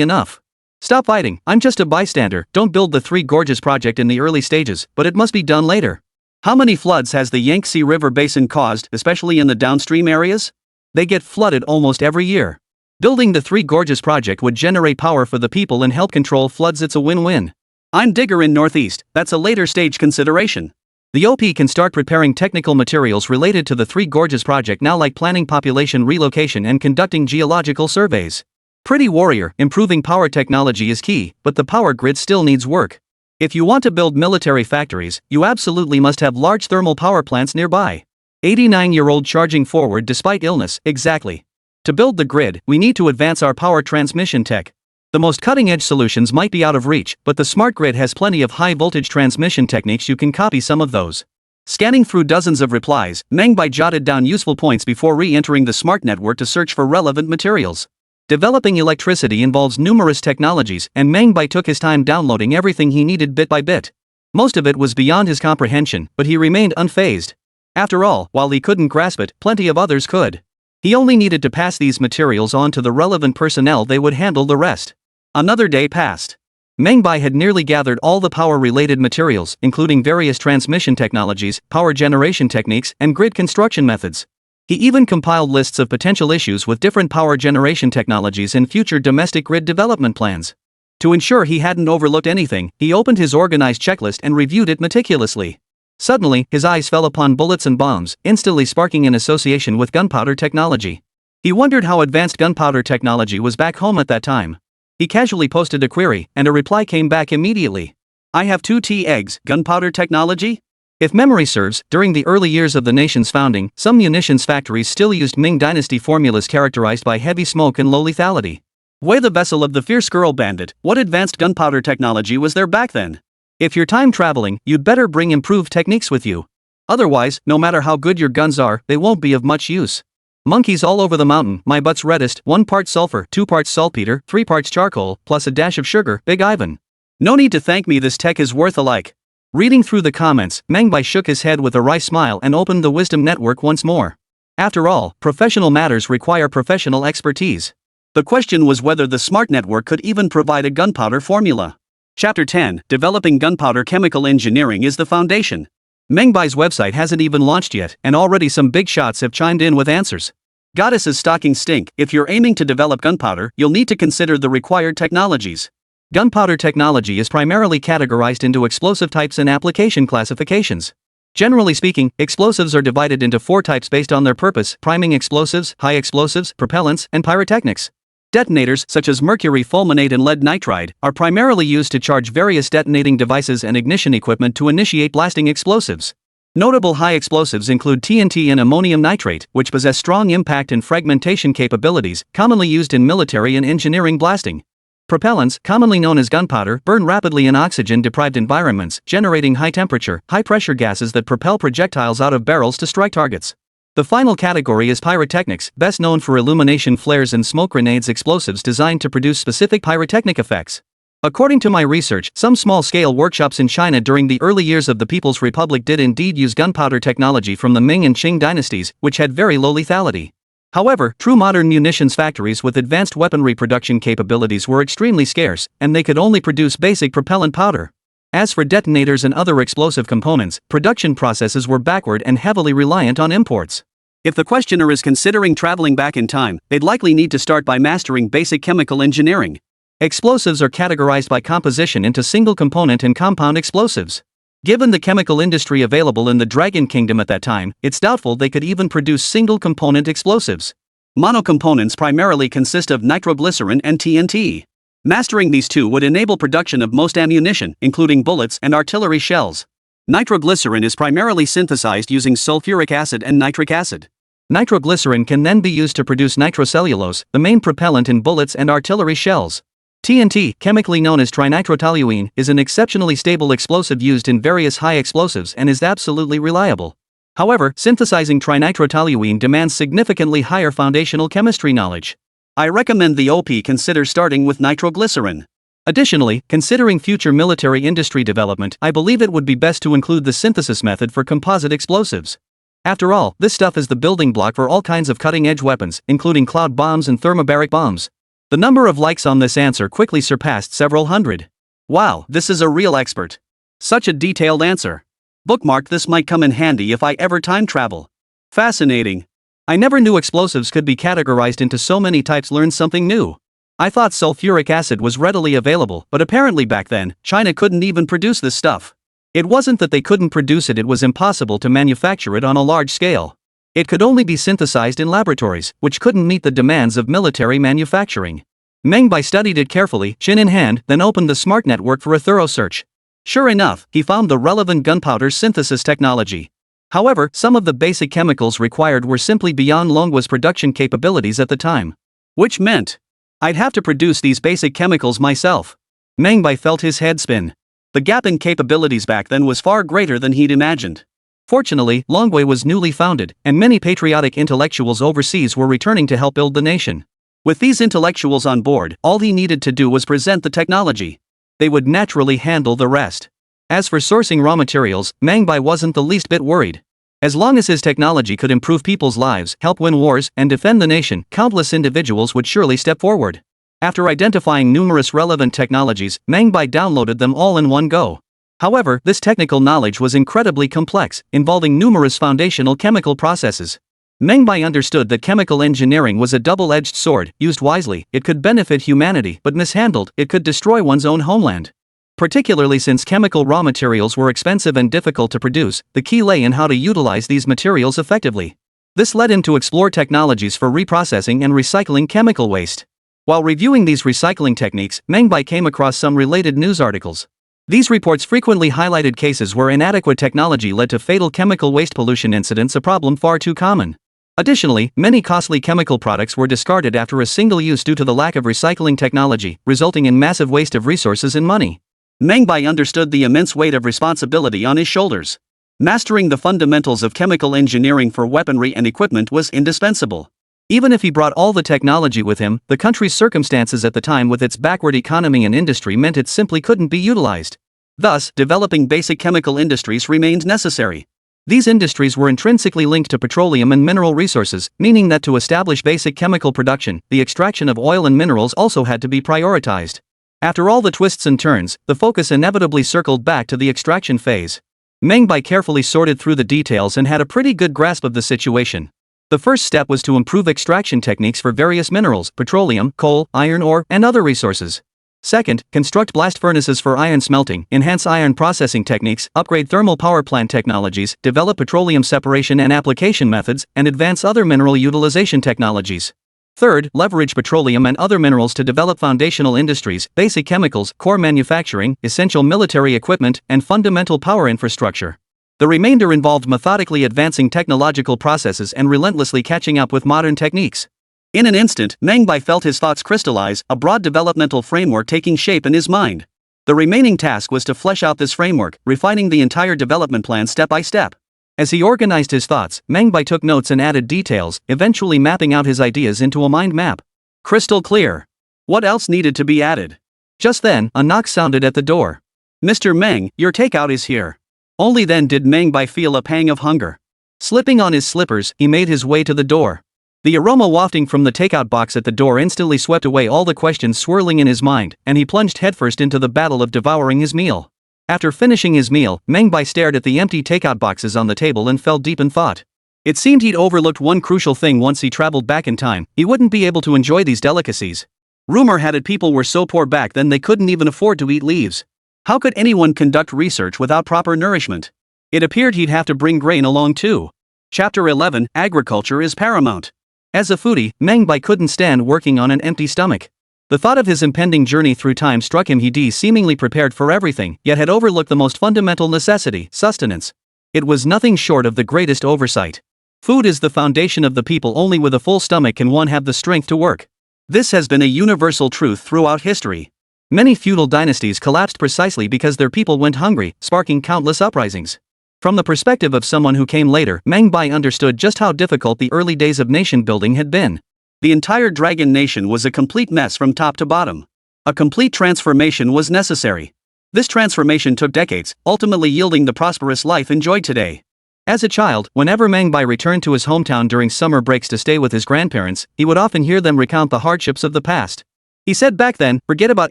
enough. Stop fighting, I'm just a bystander. Don't build the Three Gorges project in the early stages, but it must be done later. How many floods has the Yangtze River Basin caused, especially in the downstream areas? They get flooded almost every year. Building the Three Gorges project would generate power for the people and help control floods. It's a win-win. I'm digger in Northeast, that's a later stage consideration. The OP can start preparing technical materials related to the Three Gorges project now, like planning population relocation and conducting geological surveys. Pretty warrior, improving power technology is key, but the power grid still needs work. If you want to build military factories, you absolutely must have large thermal power plants nearby. 89-year-old charging forward despite illness, exactly. To build the grid, we need to advance our power transmission tech. The most cutting-edge solutions might be out of reach, but the smart grid has plenty of high-voltage transmission techniques. You can copy some of those. Scanning through dozens of replies, Meng Bai jotted down useful points before re-entering the smart network to search for relevant materials. Developing electricity involves numerous technologies, and Meng Bai took his time downloading everything he needed bit by bit. Most of it was beyond his comprehension, but he remained unfazed. After all, while he couldn't grasp it, plenty of others could. He only needed to pass these materials on to the relevant personnel. They would handle the rest. Another day passed. Meng Bai had nearly gathered all the power-related materials, including various transmission technologies, power generation techniques, and grid construction methods. He even compiled lists of potential issues with different power generation technologies in future domestic grid development plans. To ensure he hadn't overlooked anything, he opened his organized checklist and reviewed it meticulously. Suddenly, his eyes fell upon bullets and bombs, instantly sparking an association with gunpowder technology. He wondered how advanced gunpowder technology was back home at that time. He casually posted a query, and a reply came back immediately. I have 2 T eggs, gunpowder technology? If memory serves, during the early years of the nation's founding, some munitions factories still used Ming Dynasty formulas characterized by heavy smoke and low lethality. Way the vessel of the fierce girl bandit, what advanced gunpowder technology was there back then? If you're time traveling, you'd better bring improved techniques with you. Otherwise, no matter how good your guns are, they won't be of much use. Monkeys all over the mountain, my butt's reddest, 1 part sulfur, 2 parts saltpeter, 3 parts charcoal, plus a dash of sugar, Big Ivan. No need to thank me, this tech is worth a like. Reading through the comments, Meng Bai shook his head with a wry smile and opened the Wisdom Network once more. After all, professional matters require professional expertise. The question was whether the smart network could even provide a gunpowder formula. Chapter 10, Developing Gunpowder Chemical Engineering is the foundation. Meng Bai's website hasn't even launched yet, and already some big shots have chimed in with answers. Goddess's stockings stink. If you're aiming to develop gunpowder, you'll need to consider the required technologies. Gunpowder technology is primarily categorized into explosive types and application classifications. Generally speaking, explosives are divided into 4 types based on their purpose: priming explosives, high explosives, propellants, and pyrotechnics. Detonators, such as mercury fulminate and lead nitride, are primarily used to charge various detonating devices and ignition equipment to initiate blasting explosives. Notable high explosives include TNT and ammonium nitrate, which possess strong impact and fragmentation capabilities, commonly used in military and engineering blasting. Propellants, commonly known as gunpowder, burn rapidly in oxygen-deprived environments, generating high-temperature, high-pressure gases that propel projectiles out of barrels to strike targets. The final category is pyrotechnics, best known for illumination flares and smoke grenades, explosives designed to produce specific pyrotechnic effects. According to my research, some small-scale workshops in China during the early years of the People's Republic did indeed use gunpowder technology from the Ming and Qing dynasties, which had very low lethality. However, true modern munitions factories with advanced weaponry production capabilities were extremely scarce, and they could only produce basic propellant powder. As for detonators and other explosive components, production processes were backward and heavily reliant on imports. If the questioner is considering traveling back in time, they'd likely need to start by mastering basic chemical engineering. Explosives are categorized by composition into single component and compound explosives. Given the chemical industry available in the Dragon Kingdom at that time, it's doubtful they could even produce single component explosives. Monocomponents primarily consist of nitroglycerin and TNT. Mastering these two would enable production of most ammunition, including bullets and artillery shells. Nitroglycerin is primarily synthesized using sulfuric acid and nitric acid. Nitroglycerin can then be used to produce nitrocellulose, the main propellant in bullets and artillery shells. TNT, chemically known as trinitrotoluene, is an exceptionally stable explosive used in various high explosives and is absolutely reliable. However, synthesizing trinitrotoluene demands significantly higher foundational chemistry knowledge. I recommend the OP consider starting with nitroglycerin. Additionally, considering future military industry development, I believe it would be best to include the synthesis method for composite explosives. After all, this stuff is the building block for all kinds of cutting-edge weapons, including cloud bombs and thermobaric bombs. The number of likes on this answer quickly surpassed several hundred. Wow, this is a real expert. Such a detailed answer. Bookmark, this might come in handy if I ever time travel. Fascinating. I never knew explosives could be categorized into so many types. Learned something new. I thought sulfuric acid was readily available, but apparently back then, China couldn't even produce this stuff. It wasn't that they couldn't produce it, it was impossible to manufacture it on a large scale. It could only be synthesized in laboratories, which couldn't meet the demands of military manufacturing. Meng Bai studied it carefully, chin in hand, then opened the smart network for a thorough search. Sure enough, he found the relevant gunpowder synthesis technology. However, some of the basic chemicals required were simply beyond Longhwa's production capabilities at the time. Which meant I'd have to produce these basic chemicals myself. Meng Bai felt his head spin. The gap in capabilities back then was far greater than he'd imagined. Fortunately, Longhwa was newly founded, and many patriotic intellectuals overseas were returning to help build the nation. With these intellectuals on board, all he needed to do was present the technology. They would naturally handle the rest. As for sourcing raw materials, Meng Bai wasn't the least bit worried. As long as his technology could improve people's lives, help win wars, and defend the nation, countless individuals would surely step forward. After identifying numerous relevant technologies, Meng Bai downloaded them all in one go. However, this technical knowledge was incredibly complex, involving numerous foundational chemical processes. Meng Bai understood that chemical engineering was a double-edged sword. Used wisely, it could benefit humanity, but mishandled, it could destroy one's own homeland. Particularly since chemical raw materials were expensive and difficult to produce, the key lay in how to utilize these materials effectively. This led him to explore technologies for reprocessing and recycling chemical waste. While reviewing these recycling techniques, Meng Bai came across some related news articles. These reports frequently highlighted cases where inadequate technology led to fatal chemical waste pollution incidents, a problem far too common. Additionally, many costly chemical products were discarded after a single use due to the lack of recycling technology, resulting in massive waste of resources and money. Meng Bai understood the immense weight of responsibility on his shoulders. Mastering the fundamentals of chemical engineering for weaponry and equipment was indispensable. Even if he brought all the technology with him, the country's circumstances at the time with its backward economy and industry meant it simply couldn't be utilized. Thus, developing basic chemical industries remained necessary. These industries were intrinsically linked to petroleum and mineral resources, meaning that to establish basic chemical production, the extraction of oil and minerals also had to be prioritized. After all the twists and turns, the focus inevitably circled back to the extraction phase. Meng Bai carefully sorted through the details and had a pretty good grasp of the situation. The first step was to improve extraction techniques for various minerals, petroleum, coal, iron ore, and other resources. Second, construct blast furnaces for iron smelting, enhance iron processing techniques, upgrade thermal power plant technologies, develop petroleum separation and application methods, and advance other mineral utilization technologies. Third, leverage petroleum and other minerals to develop foundational industries, basic chemicals, core manufacturing, essential military equipment, and fundamental power infrastructure. The remainder involved methodically advancing technological processes and relentlessly catching up with modern techniques. In an instant, Meng Bai felt his thoughts crystallize, a broad developmental framework taking shape in his mind. The remaining task was to flesh out this framework, refining the entire development plan step by step. As he organized his thoughts, Meng Bai took notes and added details, eventually mapping out his ideas into a mind map. Crystal clear. What else needed to be added? Just then, a knock sounded at the door. "Mr. Meng, your takeout is here." Only then did Meng Bai feel a pang of hunger. Slipping on his slippers, he made his way to the door. The aroma wafting from the takeout box at the door instantly swept away all the questions swirling in his mind, and he plunged headfirst into the battle of devouring his meal. After finishing his meal, Meng Bai stared at the empty takeout boxes on the table and fell deep in thought. It seemed he'd overlooked one crucial thing. Once he traveled back in time, he wouldn't be able to enjoy these delicacies. Rumor had it people were so poor back then they couldn't even afford to eat leaves. How could anyone conduct research without proper nourishment? It appeared he'd have to bring grain along too. Chapter 11, Agriculture is Paramount. As a foodie, Meng Bai couldn't stand working on an empty stomach. The thought of his impending journey through time struck him. He'd seemingly prepared for everything, yet had overlooked the most fundamental necessity, sustenance. It was nothing short of the greatest oversight. Food is the foundation of the people. Only with a full stomach can one have the strength to work. This has been a universal truth throughout history. Many feudal dynasties collapsed precisely because their people went hungry, sparking countless uprisings. From the perspective of someone who came later, Meng Bai understood just how difficult the early days of nation building had been. The entire dragon nation was a complete mess from top to bottom. A complete transformation was necessary. This transformation took decades, ultimately yielding the prosperous life enjoyed today. As a child, whenever Meng Bai returned to his hometown during summer breaks to stay with his grandparents, he would often hear them recount the hardships of the past. He said back then, forget about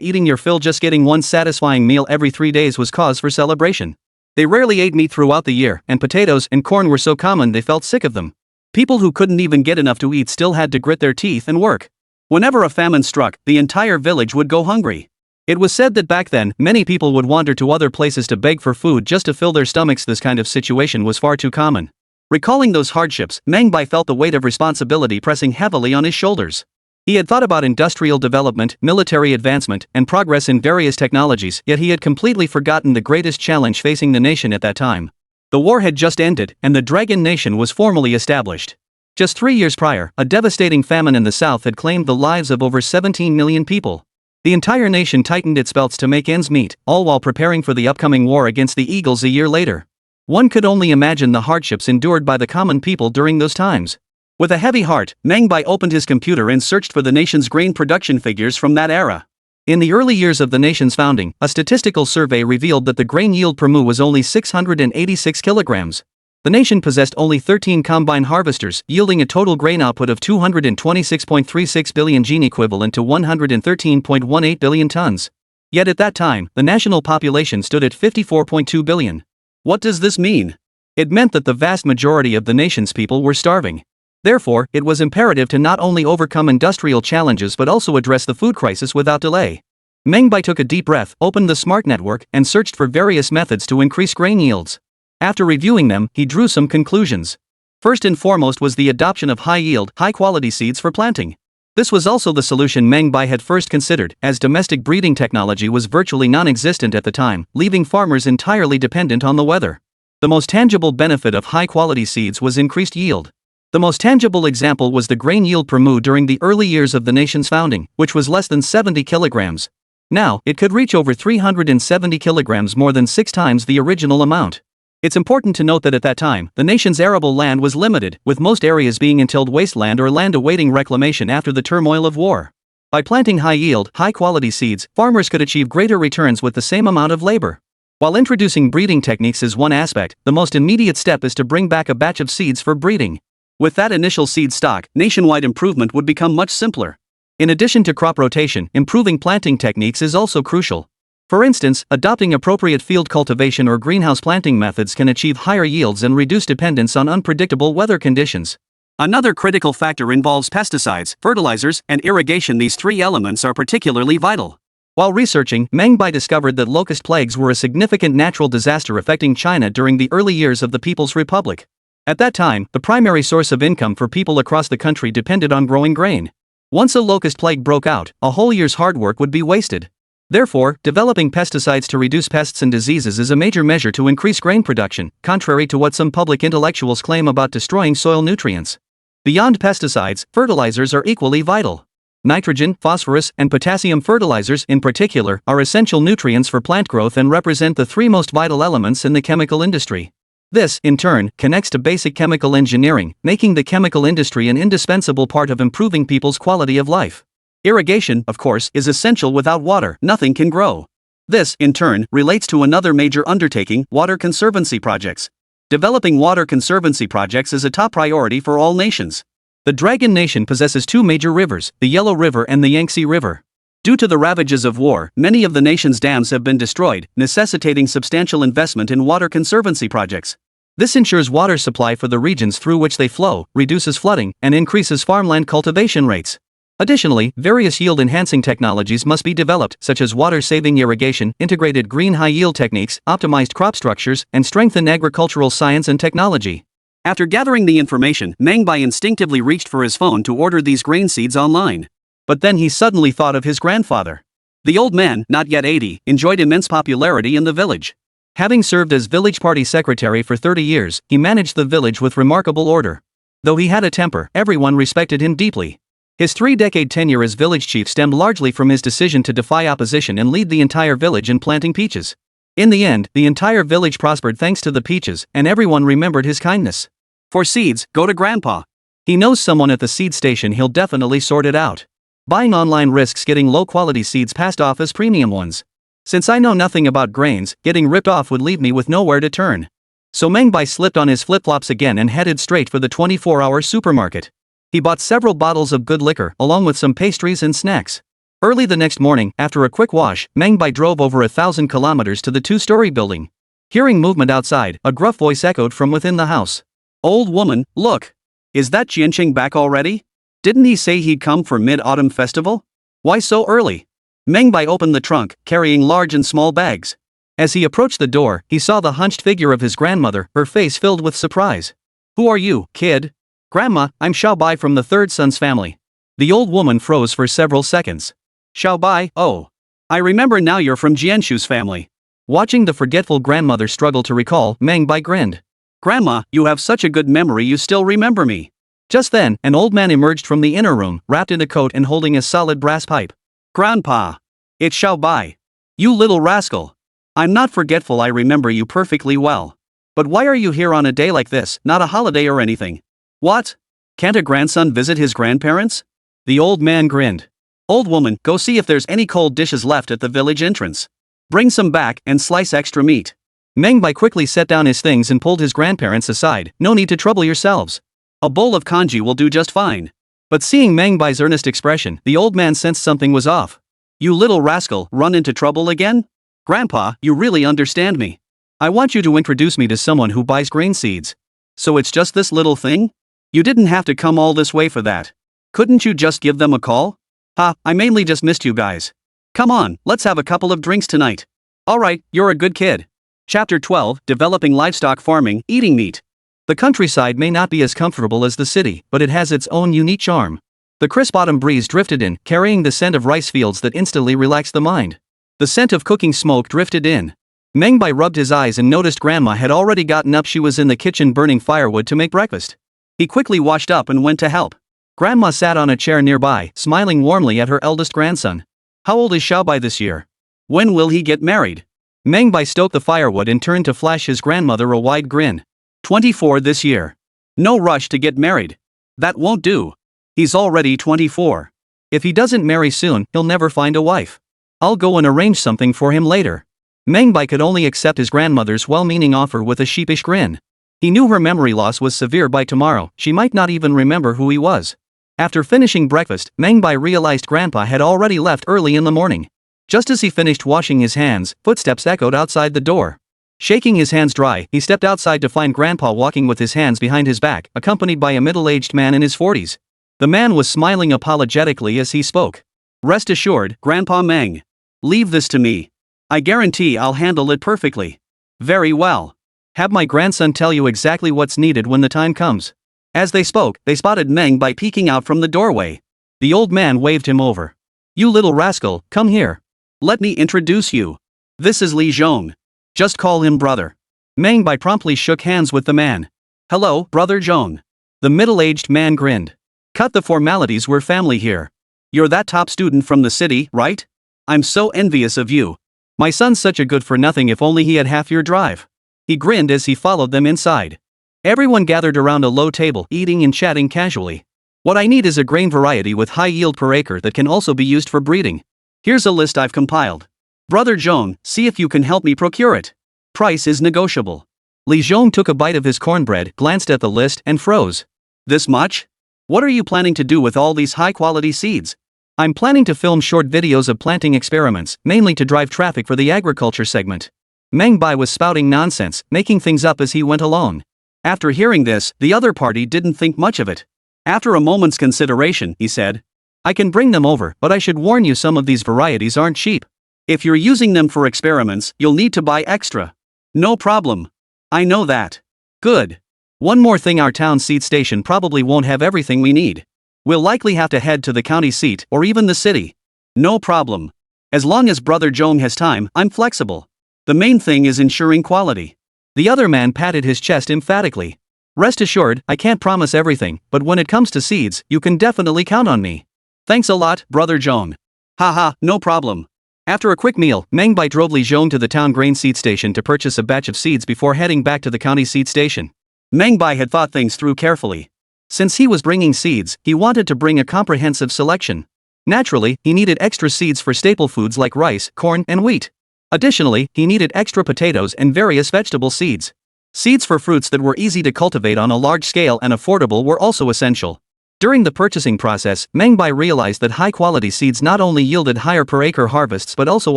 eating your fill, just getting one satisfying meal every 3 days was cause for celebration. They rarely ate meat throughout the year, and potatoes and corn were so common they felt sick of them. People who couldn't even get enough to eat still had to grit their teeth and work. Whenever a famine struck, the entire village would go hungry. It was said that back then, many people would wander to other places to beg for food just to fill their stomachs. This kind of situation was far too common. Recalling those hardships, Meng Bai felt the weight of responsibility pressing heavily on his shoulders. He had thought about industrial development, military advancement, and progress in various technologies, yet he had completely forgotten the greatest challenge facing the nation at that time. The war had just ended, and the Dragon Nation was formally established. Just 3 years prior, a devastating famine in the south had claimed the lives of over 17 million people. The entire nation tightened its belts to make ends meet, all while preparing for the upcoming war against the Eagles a year later. One could only imagine the hardships endured by the common people during those times. With a heavy heart, Meng Bai opened his computer and searched for the nation's grain production figures from that era. In the early years of the nation's founding, a statistical survey revealed that the grain yield per mu was only 686 kilograms. The nation possessed only 13 combine harvesters, yielding a total grain output of 226.36 billion gene, equivalent to 113.18 billion tons. Yet at that time, the national population stood at 54.2 billion. What does this mean? It meant that the vast majority of the nation's people were starving. Therefore, it was imperative to not only overcome industrial challenges but also address the food crisis without delay. Meng Bai took a deep breath, opened the smart network, and searched for various methods to increase grain yields. After reviewing them, he drew some conclusions. First and foremost was the adoption of high-yield, high-quality seeds for planting. This was also the solution Meng Bai had first considered, as domestic breeding technology was virtually non-existent at the time, leaving farmers entirely dependent on the weather. The most tangible benefit of high-quality seeds was increased yield. The most tangible example was the grain yield per mu during the early years of the nation's founding, which was less than 70 kilograms. Now, it could reach over 370 kilograms, more than 6 times the original amount. It's important to note that at that time, the nation's arable land was limited, with most areas being untilled wasteland or land awaiting reclamation after the turmoil of war. By planting high-yield, high-quality seeds, farmers could achieve greater returns with the same amount of labor. While introducing breeding techniques is one aspect, the most immediate step is to bring back a batch of seeds for breeding. With that initial seed stock, nationwide improvement would become much simpler. In addition to crop rotation, improving planting techniques is also crucial. For instance, adopting appropriate field cultivation or greenhouse planting methods can achieve higher yields and reduce dependence on unpredictable weather conditions. Another critical factor involves pesticides, fertilizers, and irrigation. These 3 elements are particularly vital. While researching, Meng Bai discovered that locust plagues were a significant natural disaster affecting China during the early years of the People's Republic. At that time, the primary source of income for people across the country depended on growing grain. Once a locust plague broke out, a whole year's hard work would be wasted. Therefore, developing pesticides to reduce pests and diseases is a major measure to increase grain production, contrary to what some public intellectuals claim about destroying soil nutrients. Beyond pesticides, fertilizers are equally vital. Nitrogen, phosphorus, and potassium fertilizers, in particular, are essential nutrients for plant growth and represent the 3 most vital elements in the chemical industry. This, in turn, connects to basic chemical engineering, making the chemical industry an indispensable part of improving people's quality of life. Irrigation, of course, is essential. Without water, nothing can grow. This, in turn, relates to another major undertaking, water conservancy projects. Developing water conservancy projects is a top priority for all nations. The Dragon Nation possesses 2 major rivers, the Yellow River and the Yangtze River. Due to the ravages of war, many of the nation's dams have been destroyed, necessitating substantial investment in water conservancy projects. This ensures water supply for the regions through which they flow, reduces flooding, and increases farmland cultivation rates. Additionally, various yield-enhancing technologies must be developed, such as water-saving irrigation, integrated green high-yield techniques, optimized crop structures, and strengthened agricultural science and technology. After gathering the information, Meng Bai instinctively reached for his phone to order these grain seeds online. But then he suddenly thought of his grandfather. The old man, not yet 80, enjoyed immense popularity in the village. Having served as village party secretary for 30 years, he managed the village with remarkable order. Though he had a temper, everyone respected him deeply. His 3-decade tenure as village chief stemmed largely from his decision to defy opposition and lead the entire village in planting peaches. In the end, the entire village prospered thanks to the peaches, and everyone remembered his kindness. For seeds, go to Grandpa. He knows someone at the seed station. He'll definitely sort it out. Buying online risks getting low-quality seeds passed off as premium ones. Since I know nothing about grains, getting ripped off would leave me with nowhere to turn. So Meng Bai slipped on his flip-flops again and headed straight for the 24-hour supermarket. He bought several bottles of good liquor, along with some pastries and snacks. Early the next morning, after a quick wash, Meng Bai drove over 1,000 kilometers to the 2-story building. Hearing movement outside, a gruff voice echoed from within the house. "Old woman, look. Is that Jianqing back already? Didn't he say he'd come for Mid-Autumn Festival? Why so early?" Meng Bai opened the trunk, carrying large and small bags. As he approached the door, he saw the hunched figure of his grandmother, her face filled with surprise. "Who are you, kid?" "Grandma, I'm Xiao Bai from the third son's family." The old woman froze for several seconds. "Xiao Bai, oh. I remember now, you're from Jianshu's family." Watching the forgetful grandmother struggle to recall, Meng Bai grinned. "Grandma, you have such a good memory, you still remember me." Just then, an old man emerged from the inner room, wrapped in a coat and holding a solid brass pipe. "Grandpa. It's Xiao Bai. You little rascal. I'm not forgetful, I remember you perfectly well. But why are you here on a day like this, not a holiday or anything?" "What? Can't a grandson visit his grandparents?" The old man grinned. "Old woman, go see if there's any cold dishes left at the village entrance. Bring some back and slice extra meat." Meng Bai quickly set down his things and pulled his grandparents aside. "No need to trouble yourselves. A bowl of congee will do just fine." But seeing Meng Bai's earnest expression, the old man sensed something was off. "You little rascal, run into trouble again? Grandpa, you really understand me. I want you to introduce me to someone who buys grain seeds. So it's just this little thing? You didn't have to come all this way for that. Couldn't you just give them a call? Ha, I mainly just missed you guys. Come on, let's have a couple of drinks tonight." "Alright, you're a good kid." Chapter 12, Developing Livestock Farming, Eating Meat. The countryside may not be as comfortable as the city, but it has its own unique charm. The crisp autumn breeze drifted in, carrying the scent of rice fields that instantly relaxed the mind. The scent of cooking smoke drifted in. Meng Bai rubbed his eyes and noticed Grandma had already gotten up. She was in the kitchen burning firewood to make breakfast. He quickly washed up and went to help. Grandma sat on a chair nearby, smiling warmly at her eldest grandson. "How old is Xiao Bai this year? When will he get married?" Meng Bai stoked the firewood and turned to flash his grandmother a wide grin. 24 this year. No rush to get married. That won't do. He's already 24. If he doesn't marry soon, he'll never find a wife. I'll go and arrange something for him later." Meng Bai could only accept his grandmother's well-meaning offer with a sheepish grin. He knew her memory loss was severe. By tomorrow, she might not even remember who he was. After finishing breakfast, Meng Bai realized Grandpa had already left early in the morning. Just as he finished washing his hands, footsteps echoed outside the door. Shaking his hands dry, he stepped outside to find Grandpa walking with his hands behind his back, accompanied by a middle-aged man in his 40s. The man was smiling apologetically as he spoke. "Rest assured, Grandpa Meng. Leave this to me. I guarantee I'll handle it perfectly." "Very well. Have my grandson tell you exactly what's needed when the time comes." As they spoke, they spotted Meng Bai peeking out from the doorway. The old man waved him over. "You little rascal, come here. Let me introduce you. This is Li Zhong. Just call him brother." Meng Bai promptly shook hands with the man. "Hello, brother Zhong." The middle-aged man grinned. "Cut the formalities, we're family here. You're that top student from the city, right? I'm so envious of you. My son's such a good-for-nothing, if only he had half your drive." He grinned as he followed them inside. Everyone gathered around a low table, eating and chatting casually. "What I need is a grain variety with high yield per acre that can also be used for breeding. Here's a list I've compiled. Brother Zhong, see if you can help me procure it. Price is negotiable." Li Zhong took a bite of his cornbread, glanced at the list, and froze. "This much? What are you planning to do with all these high-quality seeds?" I'm planning to film short videos of planting experiments, mainly to drive traffic for the agriculture segment. Meng Bai was spouting nonsense, making things up as he went along. After hearing this, the other party didn't think much of it. After a moment's consideration, he said, I can bring them over, but I should warn you some of these varieties aren't cheap. If you're using them for experiments, you'll need to buy extra. No problem. I know that. Good. One more thing, our town seed station probably won't have everything we need. We'll likely have to head to the county seat or even the city. No problem. As long as Brother Zhong has time, I'm flexible. The main thing is ensuring quality. The other man patted his chest emphatically. Rest assured, I can't promise everything, but when it comes to seeds, you can definitely count on me. Thanks a lot, Brother Zhong. Haha, no problem. After a quick meal, Meng Bai drove Li Zhong to the town grain seed station to purchase a batch of seeds before heading back to the county seed station. Meng Bai had thought things through carefully. Since he was bringing seeds, he wanted to bring a comprehensive selection. Naturally, he needed extra seeds for staple foods like rice, corn, and wheat. Additionally, he needed extra potatoes and various vegetable seeds. Seeds for fruits that were easy to cultivate on a large scale and affordable were also essential. During the purchasing process, Meng Bai realized that high-quality seeds not only yielded higher per-acre harvests but also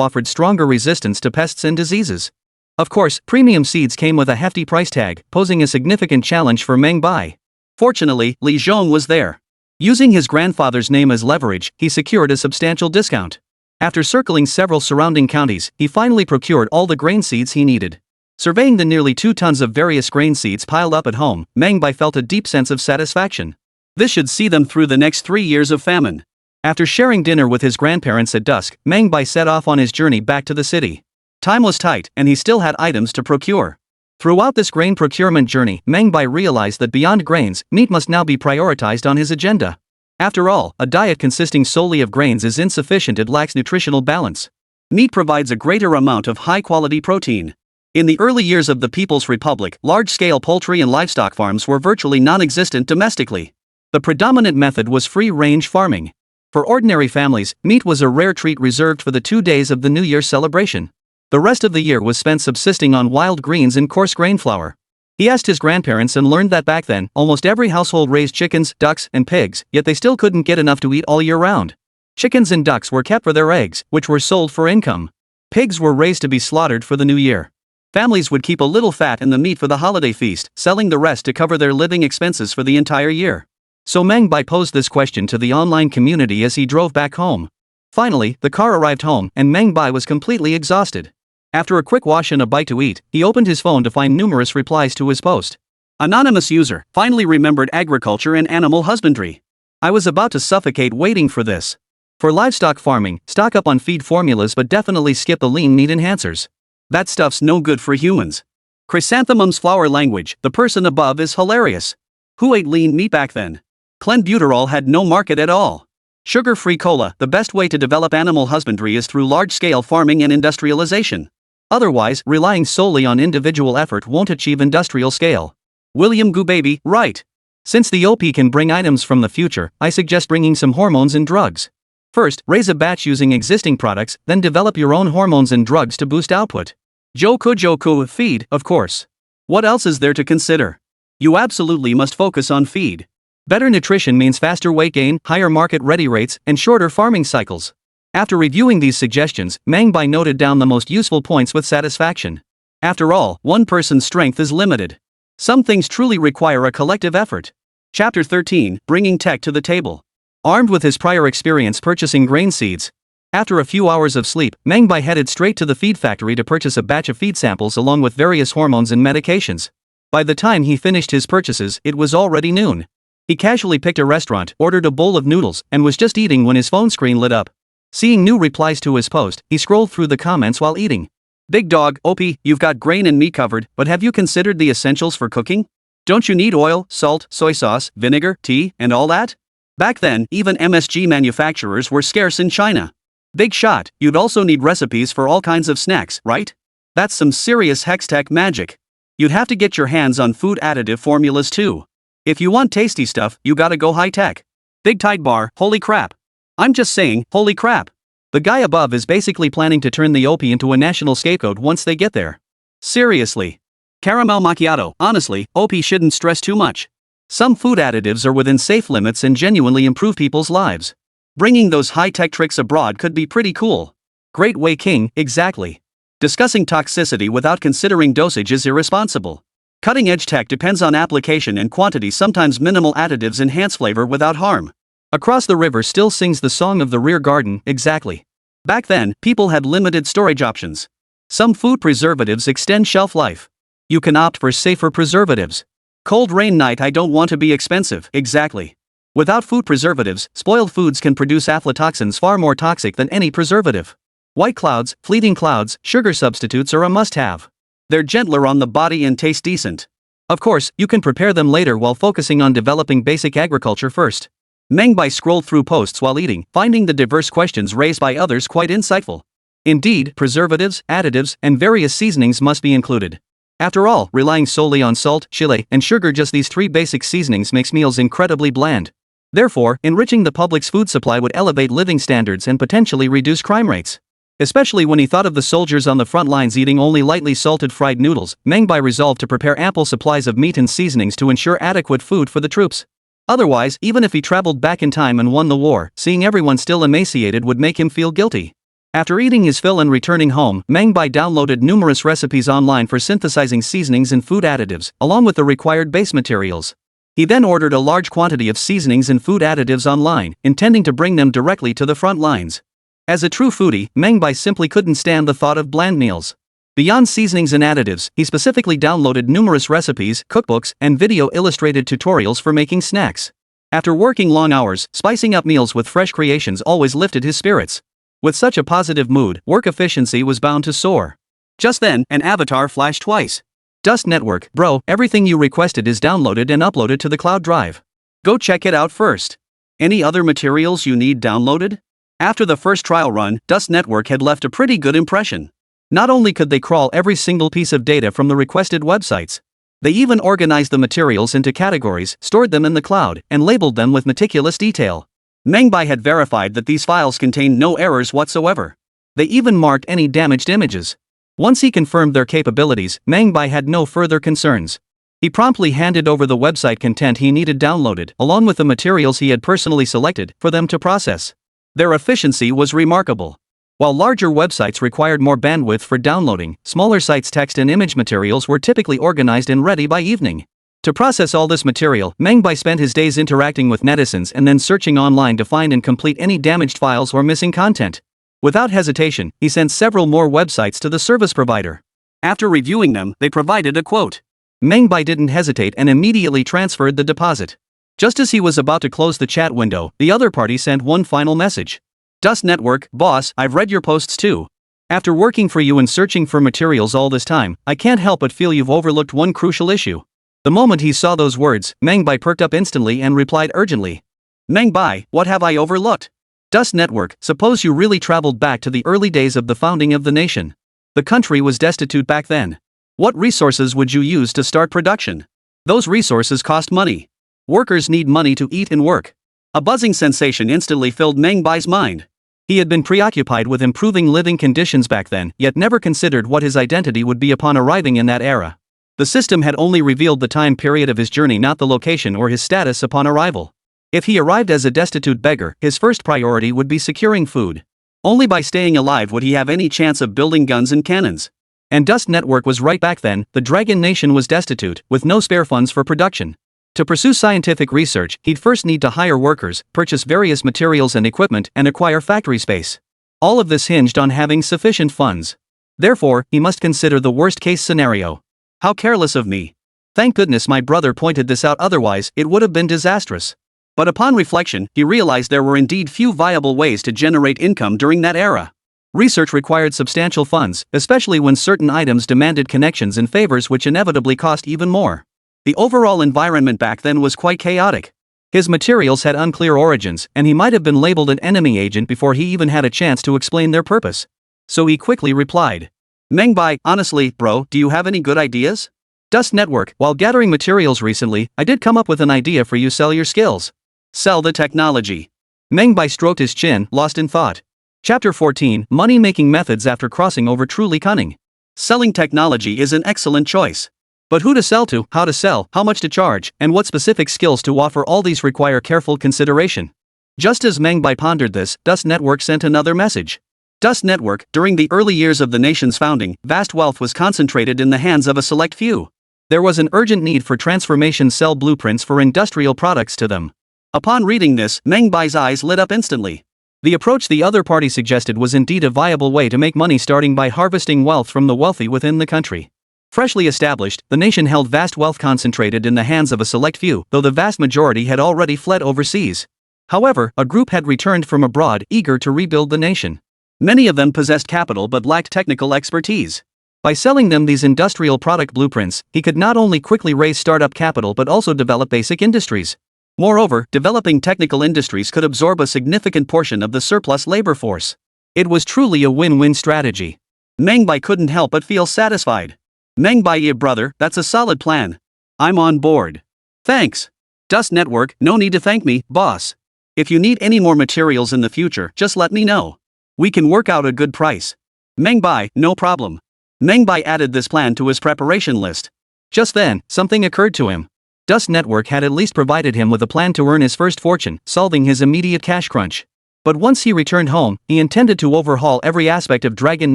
offered stronger resistance to pests and diseases. Of course, premium seeds came with a hefty price tag, posing a significant challenge for Meng Bai. Fortunately, Li Zhong was there. Using his grandfather's name as leverage, he secured a substantial discount. After circling several surrounding counties, he finally procured all the grain seeds he needed. Surveying the nearly 2 tons of various grain seeds piled up at home, Meng Bai felt a deep sense of satisfaction. This should see them through the next 3 years of famine. After sharing dinner with his grandparents at dusk, Meng Bai set off on his journey back to the city. Time was tight, and he still had items to procure. Throughout this grain procurement journey, Meng Bai realized that beyond grains, meat must now be prioritized on his agenda. After all, a diet consisting solely of grains is insufficient, it lacks nutritional balance. Meat provides a greater amount of high-quality protein. In the early years of the People's Republic, large-scale poultry and livestock farms were virtually non-existent domestically. The predominant method was free-range farming. For ordinary families, meat was a rare treat reserved for the 2 days of the New Year celebration. The rest of the year was spent subsisting on wild greens and coarse grain flour. He asked his grandparents and learned that back then, almost every household raised chickens, ducks, and pigs, yet they still couldn't get enough to eat all year round. Chickens and ducks were kept for their eggs, which were sold for income. Pigs were raised to be slaughtered for the new year. Families would keep a little fat in the meat for the holiday feast, selling the rest to cover their living expenses for the entire year. So Meng Bai posed this question to the online community as he drove back home. Finally, the car arrived home, and Meng Bai was completely exhausted. After a quick wash and a bite to eat, he opened his phone to find numerous replies to his post. Anonymous user, finally remembered agriculture and animal husbandry. I was about to suffocate waiting for this. For livestock farming, stock up on feed formulas but definitely skip the lean meat enhancers. That stuff's no good for humans. Chrysanthemum's flower language, the person above is hilarious. Who ate lean meat back then? Clenbuterol had no market at all. Sugar-free cola, the best way to develop animal husbandry is through large-scale farming and industrialization. Otherwise, relying solely on individual effort won't achieve industrial scale. William Goobaby, right. Since the OP can bring items from the future, I suggest bringing some hormones and drugs. First, raise a batch using existing products, then develop your own hormones and drugs to boost output. Joku feed, of course. What else is there to consider? You absolutely must focus on feed. Better nutrition means faster weight gain, higher market-ready rates, and shorter farming cycles. After reviewing these suggestions, Meng Bai noted down the most useful points with satisfaction. After all, one person's strength is limited. Some things truly require a collective effort. Chapter 13, Bringing Tech to the Table. Armed with his prior experience purchasing grain seeds, after a few hours of sleep, Meng Bai headed straight to the feed factory to purchase a batch of feed samples along with various hormones and medications. By the time he finished his purchases, it was already noon. He casually picked a restaurant, ordered a bowl of noodles, and was just eating when his phone screen lit up. Seeing new replies to his post, he scrolled through the comments while eating. Big dog, OP, you've got grain and meat covered, but have you considered the essentials for cooking? Don't you need oil, salt, soy sauce, vinegar, tea, and all that? Back then, even MSG manufacturers were scarce in China. Big shot, you'd also need recipes for all kinds of snacks, right? That's some serious Hextech magic. You'd have to get your hands on food additive formulas too. If you want tasty stuff, you gotta go high-tech. Big tight bar, holy crap. I'm just saying, holy crap. The guy above is basically planning to turn the OP into a national scapegoat once they get there. Seriously. Caramel macchiato, honestly, OP shouldn't stress too much. Some food additives are within safe limits and genuinely improve people's lives. Bringing those high-tech tricks abroad could be pretty cool. Great Way King, exactly. Discussing toxicity without considering dosage is irresponsible. Cutting-edge tech depends on application and quantity. Sometimes minimal additives enhance flavor without harm. Across the river still sings the song of the rear garden, exactly. Back then, people had limited storage options. Some food preservatives extend shelf life. You can opt for safer preservatives. Cold rain night, I don't want to be expensive, exactly. Without food preservatives, spoiled foods can produce aflatoxins far more toxic than any preservative. White clouds, fleeting clouds, sugar substitutes are a must-have. They're gentler on the body and taste decent. Of course, you can prepare them later while focusing on developing basic agriculture first. Meng Bai scrolled through posts while eating, finding the diverse questions raised by others quite insightful. Indeed, preservatives, additives, and various seasonings must be included. After all, relying solely on salt, chili, and sugar, just these three basic seasonings, makes meals incredibly bland. Therefore, enriching the public's food supply would elevate living standards and potentially reduce crime rates. Especially when he thought of the soldiers on the front lines eating only lightly salted fried noodles, Meng Bai resolved to prepare ample supplies of meat and seasonings to ensure adequate food for the troops. Otherwise, even if he traveled back in time and won the war, seeing everyone still emaciated would make him feel guilty. After eating his fill and returning home, Meng Bai downloaded numerous recipes online for synthesizing seasonings and food additives, along with the required base materials. He then ordered a large quantity of seasonings and food additives online, intending to bring them directly to the front lines. As a true foodie, Meng Bai simply couldn't stand the thought of bland meals. Beyond seasonings and additives, he specifically downloaded numerous recipes, cookbooks, and video-illustrated tutorials for making snacks. After working long hours, spicing up meals with fresh creations always lifted his spirits. With such a positive mood, work efficiency was bound to soar. Just then, an avatar flashed twice. Dust Network, bro, everything you requested is downloaded and uploaded to the cloud drive. Go check it out first. Any other materials you need downloaded? After the first trial run, Dust Network had left a pretty good impression. Not only could they crawl every single piece of data from the requested websites, they even organized the materials into categories, stored them in the cloud, and labeled them with meticulous detail. Meng Bai had verified that these files contained no errors whatsoever. They even marked any damaged images. Once he confirmed their capabilities, Meng Bai had no further concerns. He promptly handed over the website content he needed downloaded, along with the materials he had personally selected, for them to process. Their efficiency was remarkable. While larger websites required more bandwidth for downloading, smaller sites' text and image materials were typically organized and ready by evening. To process all this material, Meng Bai spent his days interacting with netizens and then searching online to find and complete any damaged files or missing content. Without hesitation, he sent several more websites to the service provider. After reviewing them, they provided a quote. Meng Bai didn't hesitate and immediately transferred the deposit. Just as he was about to close the chat window, the other party sent one final message. Dust Network, boss, I've read your posts too. After working for you and searching for materials all this time, I can't help but feel you've overlooked one crucial issue. The moment he saw those words, Meng Bai perked up instantly and replied urgently. Meng Bai, what have I overlooked? Dust Network, suppose you really traveled back to the early days of the founding of the nation. The country was destitute back then. What resources would you use to start production? Those resources cost money. Workers need money to eat and work. A buzzing sensation instantly filled Meng Bai's mind. He had been preoccupied with improving living conditions back then, yet never considered what his identity would be upon arriving in that era. The system had only revealed the time period of his journey, not the location or his status upon arrival. If he arrived as a destitute beggar, his first priority would be securing food. Only by staying alive would he have any chance of building guns and cannons. And Dust Network was right. Back then, the Dragon Nation was destitute, with no spare funds for production. To pursue scientific research, he'd first need to hire workers, purchase various materials and equipment, and acquire factory space. All of this hinged on having sufficient funds. Therefore, he must consider the worst-case scenario. How careless of me. Thank goodness my brother pointed this out, otherwise it would have been disastrous. But upon reflection, he realized there were indeed few viable ways to generate income during that era. Research required substantial funds, especially when certain items demanded connections and favors which inevitably cost even more. The overall environment back then was quite chaotic. His materials had unclear origins, and he might have been labeled an enemy agent before he even had a chance to explain their purpose. So he quickly replied. Meng Bai, honestly, bro, do you have any good ideas? Dust Network, while gathering materials recently, I did come up with an idea for you. Sell your skills. Sell the technology. Meng Bai stroked his chin, lost in thought. Chapter 14, Money-Making Methods After Crossing Over Truly Cunning. Selling technology is an excellent choice. But who to sell to, how to sell, how much to charge, and what specific skills to offer, all these require careful consideration. Just as Meng Bai pondered this, Dust Network sent another message. Dust Network, during the early years of the nation's founding, vast wealth was concentrated in the hands of a select few. There was an urgent need for transformation cell blueprints for industrial products to them. Upon reading this, Meng Bai's eyes lit up instantly. The approach the other party suggested was indeed a viable way to make money, starting by harvesting wealth from the wealthy within the country. Freshly established, the nation held vast wealth concentrated in the hands of a select few, though the vast majority had already fled overseas. However, a group had returned from abroad, eager to rebuild the nation. Many of them possessed capital but lacked technical expertise. By selling them these industrial product blueprints, he could not only quickly raise startup capital but also develop basic industries. Moreover, developing technical industries could absorb a significant portion of the surplus labor force. It was truly a win-win strategy. Meng Bai couldn't help but feel satisfied. Meng Bai, brother, that's a solid plan. I'm on board. Thanks. Dust Network, no need to thank me, boss. If you need any more materials in the future, just let me know. We can work out a good price. Meng Bai, no problem. Meng Bai added this plan to his preparation list. Just then, something occurred to him. Dust Network had at least provided him with a plan to earn his first fortune, solving his immediate cash crunch. But once he returned home, he intended to overhaul every aspect of Dragon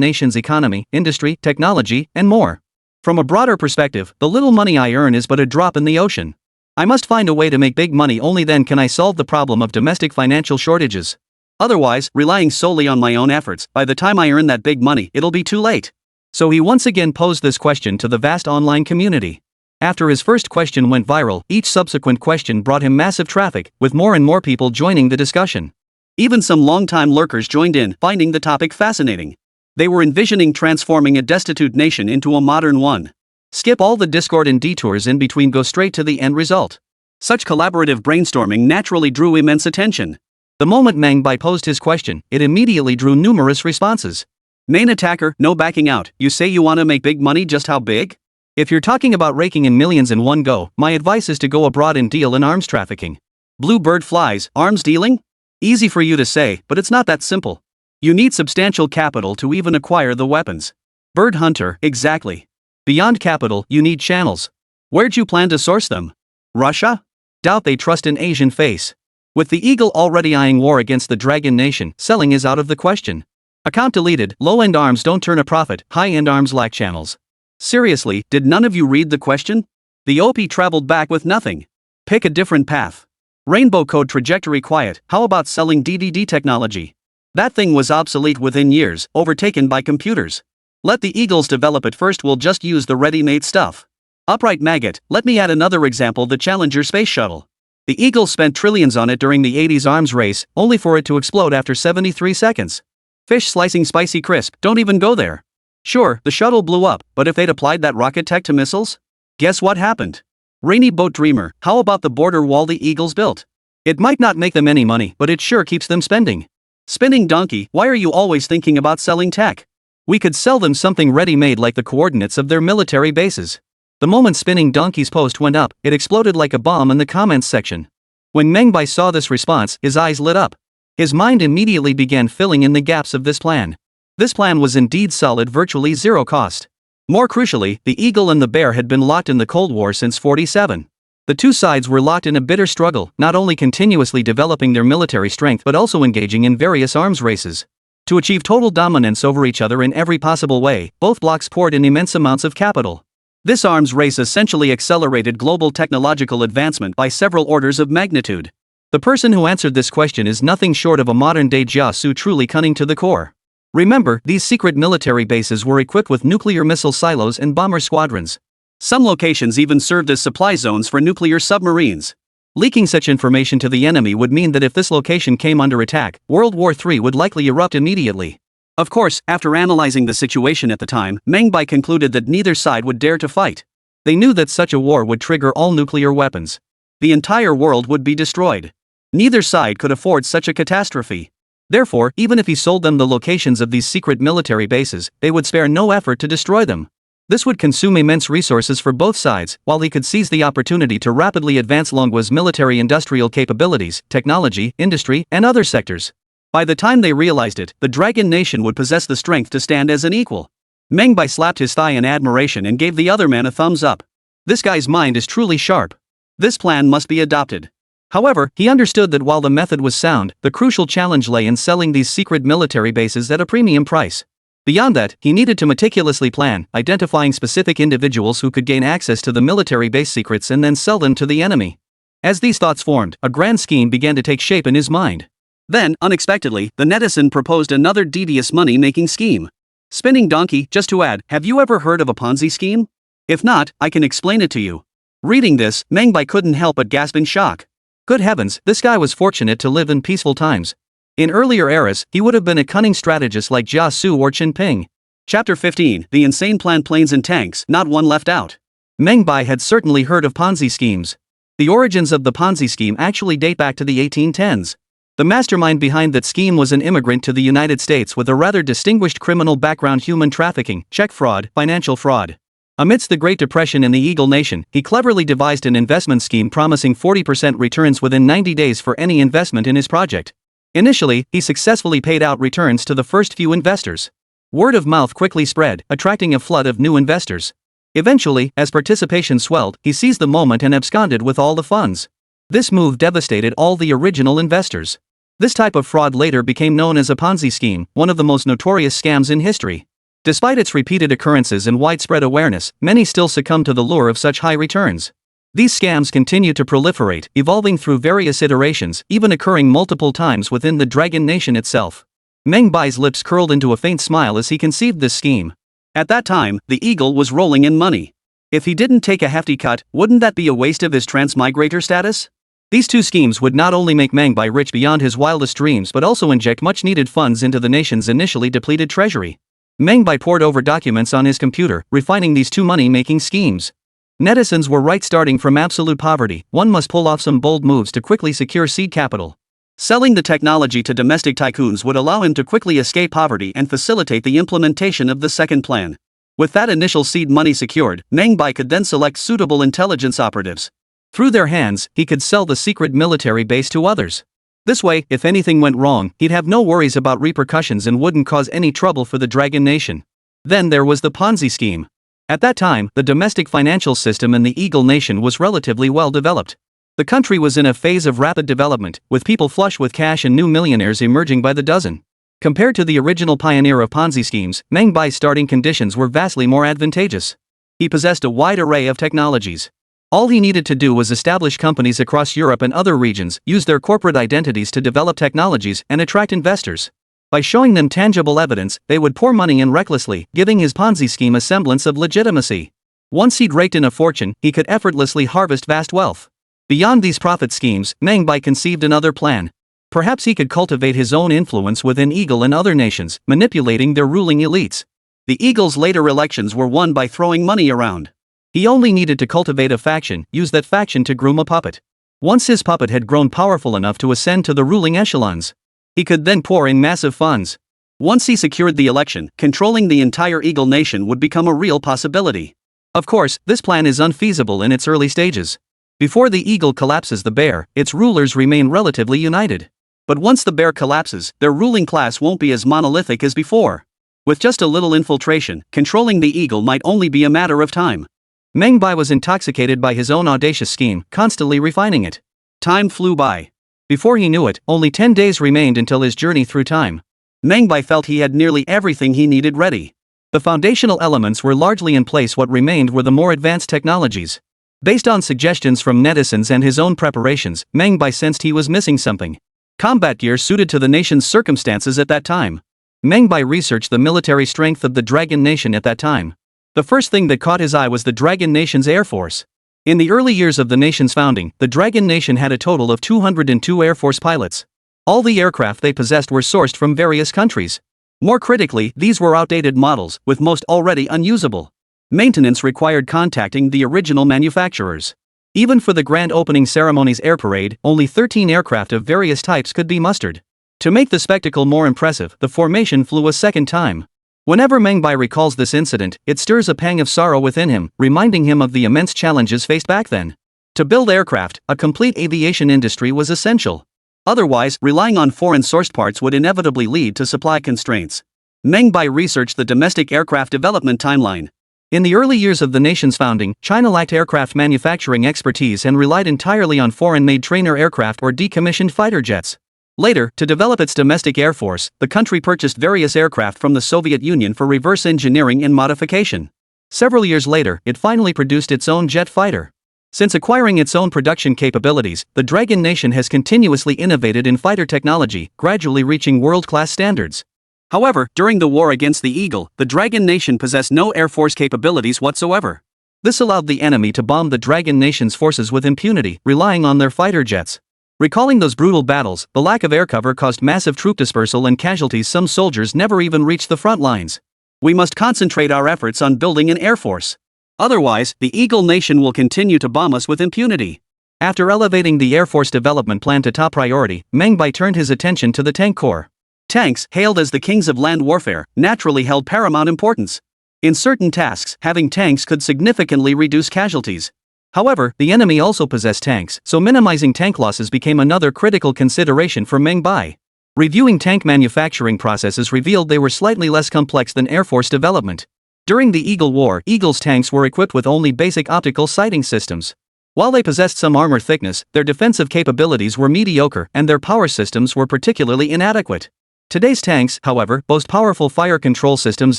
Nation's economy, industry, technology, and more. From a broader perspective, the little money I earn is but a drop in the ocean. I must find a way to make big money, only then can I solve the problem of domestic financial shortages. Otherwise, relying solely on my own efforts, by the time I earn that big money, it'll be too late. So he once again posed this question to the vast online community. After his first question went viral, each subsequent question brought him massive traffic, with more and more people joining the discussion. Even some long-time lurkers joined in, finding the topic fascinating. They were envisioning transforming a destitute nation into a modern one. Skip all the discord and detours in between, go straight to the end result. Such collaborative brainstorming naturally drew immense attention. The moment Meng Bai posed his question, it immediately drew numerous responses. Main attacker, no backing out. You say you want to make big money, just how big? If you're talking about raking in millions in one go, my advice is to go abroad and deal in arms trafficking. Blue bird flies, arms dealing? Easy for you to say, but it's not that simple. You need substantial capital to even acquire the weapons. Bird hunter, exactly. Beyond capital, you need channels. Where'd you plan to source them? Russia? Doubt they trust an Asian face. With the eagle already eyeing war against the Dragon Nation, selling is out of the question. Account deleted, low-end arms don't turn a profit, high-end arms lack channels. Seriously, did none of you read the question? The OP traveled back with nothing. Pick a different path. Rainbow code trajectory quiet, how about selling DDD technology? That thing was obsolete within years, overtaken by computers. Let the eagles develop it first, we'll just use the ready-made stuff. Upright maggot, let me add another example, the Challenger space shuttle. The eagles spent trillions on it during the 80s arms race, only for it to explode after 73 seconds. Fish slicing spicy crisp, don't even go there. Sure, the shuttle blew up, but if they'd applied that rocket tech to missiles? Guess what happened? Rainy boat dreamer, how about the border wall the eagles built? It might not make them any money, but it sure keeps them spending. Spinning donkey, why are you always thinking about selling tech? We could sell them something ready-made like the coordinates of their military bases. The moment Spinning Donkey's post went up, it exploded like a bomb in the comments section. When Meng Bai saw this response, his eyes lit up. His mind immediately began filling in the gaps of this plan. This plan was indeed solid, virtually zero cost. More crucially, the eagle and the bear had been locked in the Cold War since '47. The two sides were locked in a bitter struggle, not only continuously developing their military strength but also engaging in various arms races. To achieve total dominance over each other in every possible way, both blocs poured in immense amounts of capital. This arms race essentially accelerated global technological advancement by several orders of magnitude. The person who answered this question is nothing short of a modern-day Jiasu, truly cunning to the core. Remember, these secret military bases were equipped with nuclear missile silos and bomber squadrons. Some locations even served as supply zones for nuclear submarines. Leaking such information to the enemy would mean that if this location came under attack, World War III would likely erupt immediately. Of course, after analyzing the situation at the time, Meng Bai concluded that neither side would dare to fight. They knew that such a war would trigger all nuclear weapons. The entire world would be destroyed. Neither side could afford such a catastrophe. Therefore, even if he sold them the locations of these secret military bases, they would spare no effort to destroy them. This would consume immense resources for both sides, while he could seize the opportunity to rapidly advance Longwa's military-industrial capabilities, technology, industry, and other sectors. By the time they realized it, the Dragon Nation would possess the strength to stand as an equal. Meng Bai slapped his thigh in admiration and gave the other man a thumbs up. This guy's mind is truly sharp. This plan must be adopted. However, he understood that while the method was sound, the crucial challenge lay in selling these secret military bases at a premium price. Beyond that, he needed to meticulously plan, identifying specific individuals who could gain access to the military base secrets and then sell them to the enemy. As these thoughts formed, a grand scheme began to take shape in his mind. Then, unexpectedly, the netizen proposed another devious money-making scheme. Spinning donkey, just to add, have you ever heard of a Ponzi scheme? If not, I can explain it to you. Reading this, Meng Bai couldn't help but gasp in shock. Good heavens, this guy was fortunate to live in peaceful times. In earlier eras, he would have been a cunning strategist like Jia Su or Qin Ping. Chapter 15, The Insane Plan. Planes and Tanks, Not One Left Out. Meng Bai had certainly heard of Ponzi schemes. The origins of the Ponzi scheme actually date back to the 1810s. The mastermind behind that scheme was an immigrant to the United States with a rather distinguished criminal background: human trafficking, check fraud, financial fraud. Amidst the Great Depression in the Eagle Nation, he cleverly devised an investment scheme promising 40% returns within 90 days for any investment in his project. Initially, he successfully paid out returns to the first few investors. Word of mouth quickly spread, attracting a flood of new investors. Eventually, as participation swelled, he seized the moment and absconded with all the funds. This move devastated all the original investors. This type of fraud later became known as a Ponzi scheme, one of the most notorious scams in history. Despite its repeated occurrences and widespread awareness, many still succumb to the lure of such high returns. These scams continue to proliferate, evolving through various iterations, even occurring multiple times within the Dragon Nation itself. Meng Bai's lips curled into a faint smile as he conceived this scheme. At that time, the Eagle was rolling in money. If he didn't take a hefty cut, wouldn't that be a waste of his transmigrator status? These two schemes would not only make Meng Bai rich beyond his wildest dreams but also inject much-needed funds into the nation's initially depleted treasury. Meng Bai pored over documents on his computer, refining these two money-making schemes. Netizens were right. Starting from absolute poverty, one must pull off some bold moves to quickly secure seed capital. Selling the technology to domestic tycoons would allow him to quickly escape poverty and facilitate the implementation of the second plan. With that initial seed money secured, Meng Bai could then select suitable intelligence operatives. Through their hands, he could sell the secret military base to others. This way, if anything went wrong, he'd have no worries about repercussions and wouldn't cause any trouble for the Dragon Nation. Then there was the Ponzi scheme. At that time, the domestic financial system in the Eagle Nation was relatively well developed. The country was in a phase of rapid development, with people flush with cash and new millionaires emerging by the dozen. Compared to the original pioneer of Ponzi schemes, Meng Bai's starting conditions were vastly more advantageous. He possessed a wide array of technologies. All he needed to do was establish companies across Europe and other regions, use their corporate identities to develop technologies and attract investors. By showing them tangible evidence, they would pour money in recklessly, giving his Ponzi scheme a semblance of legitimacy. Once he'd raked in a fortune, he could effortlessly harvest vast wealth. Beyond these profit schemes, Meng Bai conceived another plan. Perhaps he could cultivate his own influence within Eagle and other nations, manipulating their ruling elites. The Eagle's later elections were won by throwing money around. He only needed to cultivate a faction, use that faction to groom a puppet. Once his puppet had grown powerful enough to ascend to the ruling echelons, he could then pour in massive funds. Once he secured the election, controlling the entire Eagle Nation would become a real possibility. Of course, this plan is unfeasible in its early stages. Before the Eagle collapses the bear, its rulers remain relatively united. But once the bear collapses, their ruling class won't be as monolithic as before. With just a little infiltration, controlling the Eagle might only be a matter of time. Meng Bai was intoxicated by his own audacious scheme, constantly refining it. Time flew by. Before he knew it, only 10 days remained until his journey through time. Meng Bai felt he had nearly everything he needed ready. The foundational elements were largely in place. What remained were the more advanced technologies. Based on suggestions from netizens and his own preparations, Meng Bai sensed he was missing something. Combat gear suited to the nation's circumstances at that time. Meng Bai researched the military strength of the Dragon Nation at that time. The first thing that caught his eye was the Dragon Nation's Air Force. In the early years of the nation's founding, the Dragon Nation had a total of 202 Air Force pilots. All the aircraft they possessed were sourced from various countries. More critically, these were outdated models, with most already unusable. Maintenance required contacting the original manufacturers. Even for the grand opening ceremony's air parade, only 13 aircraft of various types could be mustered. To make the spectacle more impressive, the formation flew a second time. Whenever Meng Bai recalls this incident, it stirs a pang of sorrow within him, reminding him of the immense challenges faced back then. To build aircraft, a complete aviation industry was essential. Otherwise, relying on foreign-sourced parts would inevitably lead to supply constraints. Meng Bai researched the domestic aircraft development timeline. In the early years of the nation's founding, China lacked aircraft manufacturing expertise and relied entirely on foreign-made trainer aircraft or decommissioned fighter jets. Later, to develop its domestic air force, the country purchased various aircraft from the Soviet Union for reverse engineering and modification. Several years later, it finally produced its own jet fighter. Since acquiring its own production capabilities, the Dragon Nation has continuously innovated in fighter technology, gradually reaching world-class standards. However, during the war against the Eagle, the Dragon Nation possessed no air force capabilities whatsoever. This allowed the enemy to bomb the Dragon Nation's forces with impunity, relying on their fighter jets. Recalling those brutal battles, the lack of air cover caused massive troop dispersal and casualties. Some soldiers never even reached the front lines. We must concentrate our efforts on building an air force. Otherwise, the Eagle Nation will continue to bomb us with impunity. After elevating the Air Force development plan to top priority, Meng Bai turned his attention to the tank corps. Tanks, hailed as the kings of land warfare, naturally held paramount importance. In certain tasks, having tanks could significantly reduce casualties. However, the enemy also possessed tanks, so minimizing tank losses became another critical consideration for Meng Bai. Reviewing tank manufacturing processes revealed they were slightly less complex than Air Force development. During the Eagle War, Eagle's tanks were equipped with only basic optical sighting systems. While they possessed some armor thickness, their defensive capabilities were mediocre and their power systems were particularly inadequate. Today's tanks, however, boast powerful fire control systems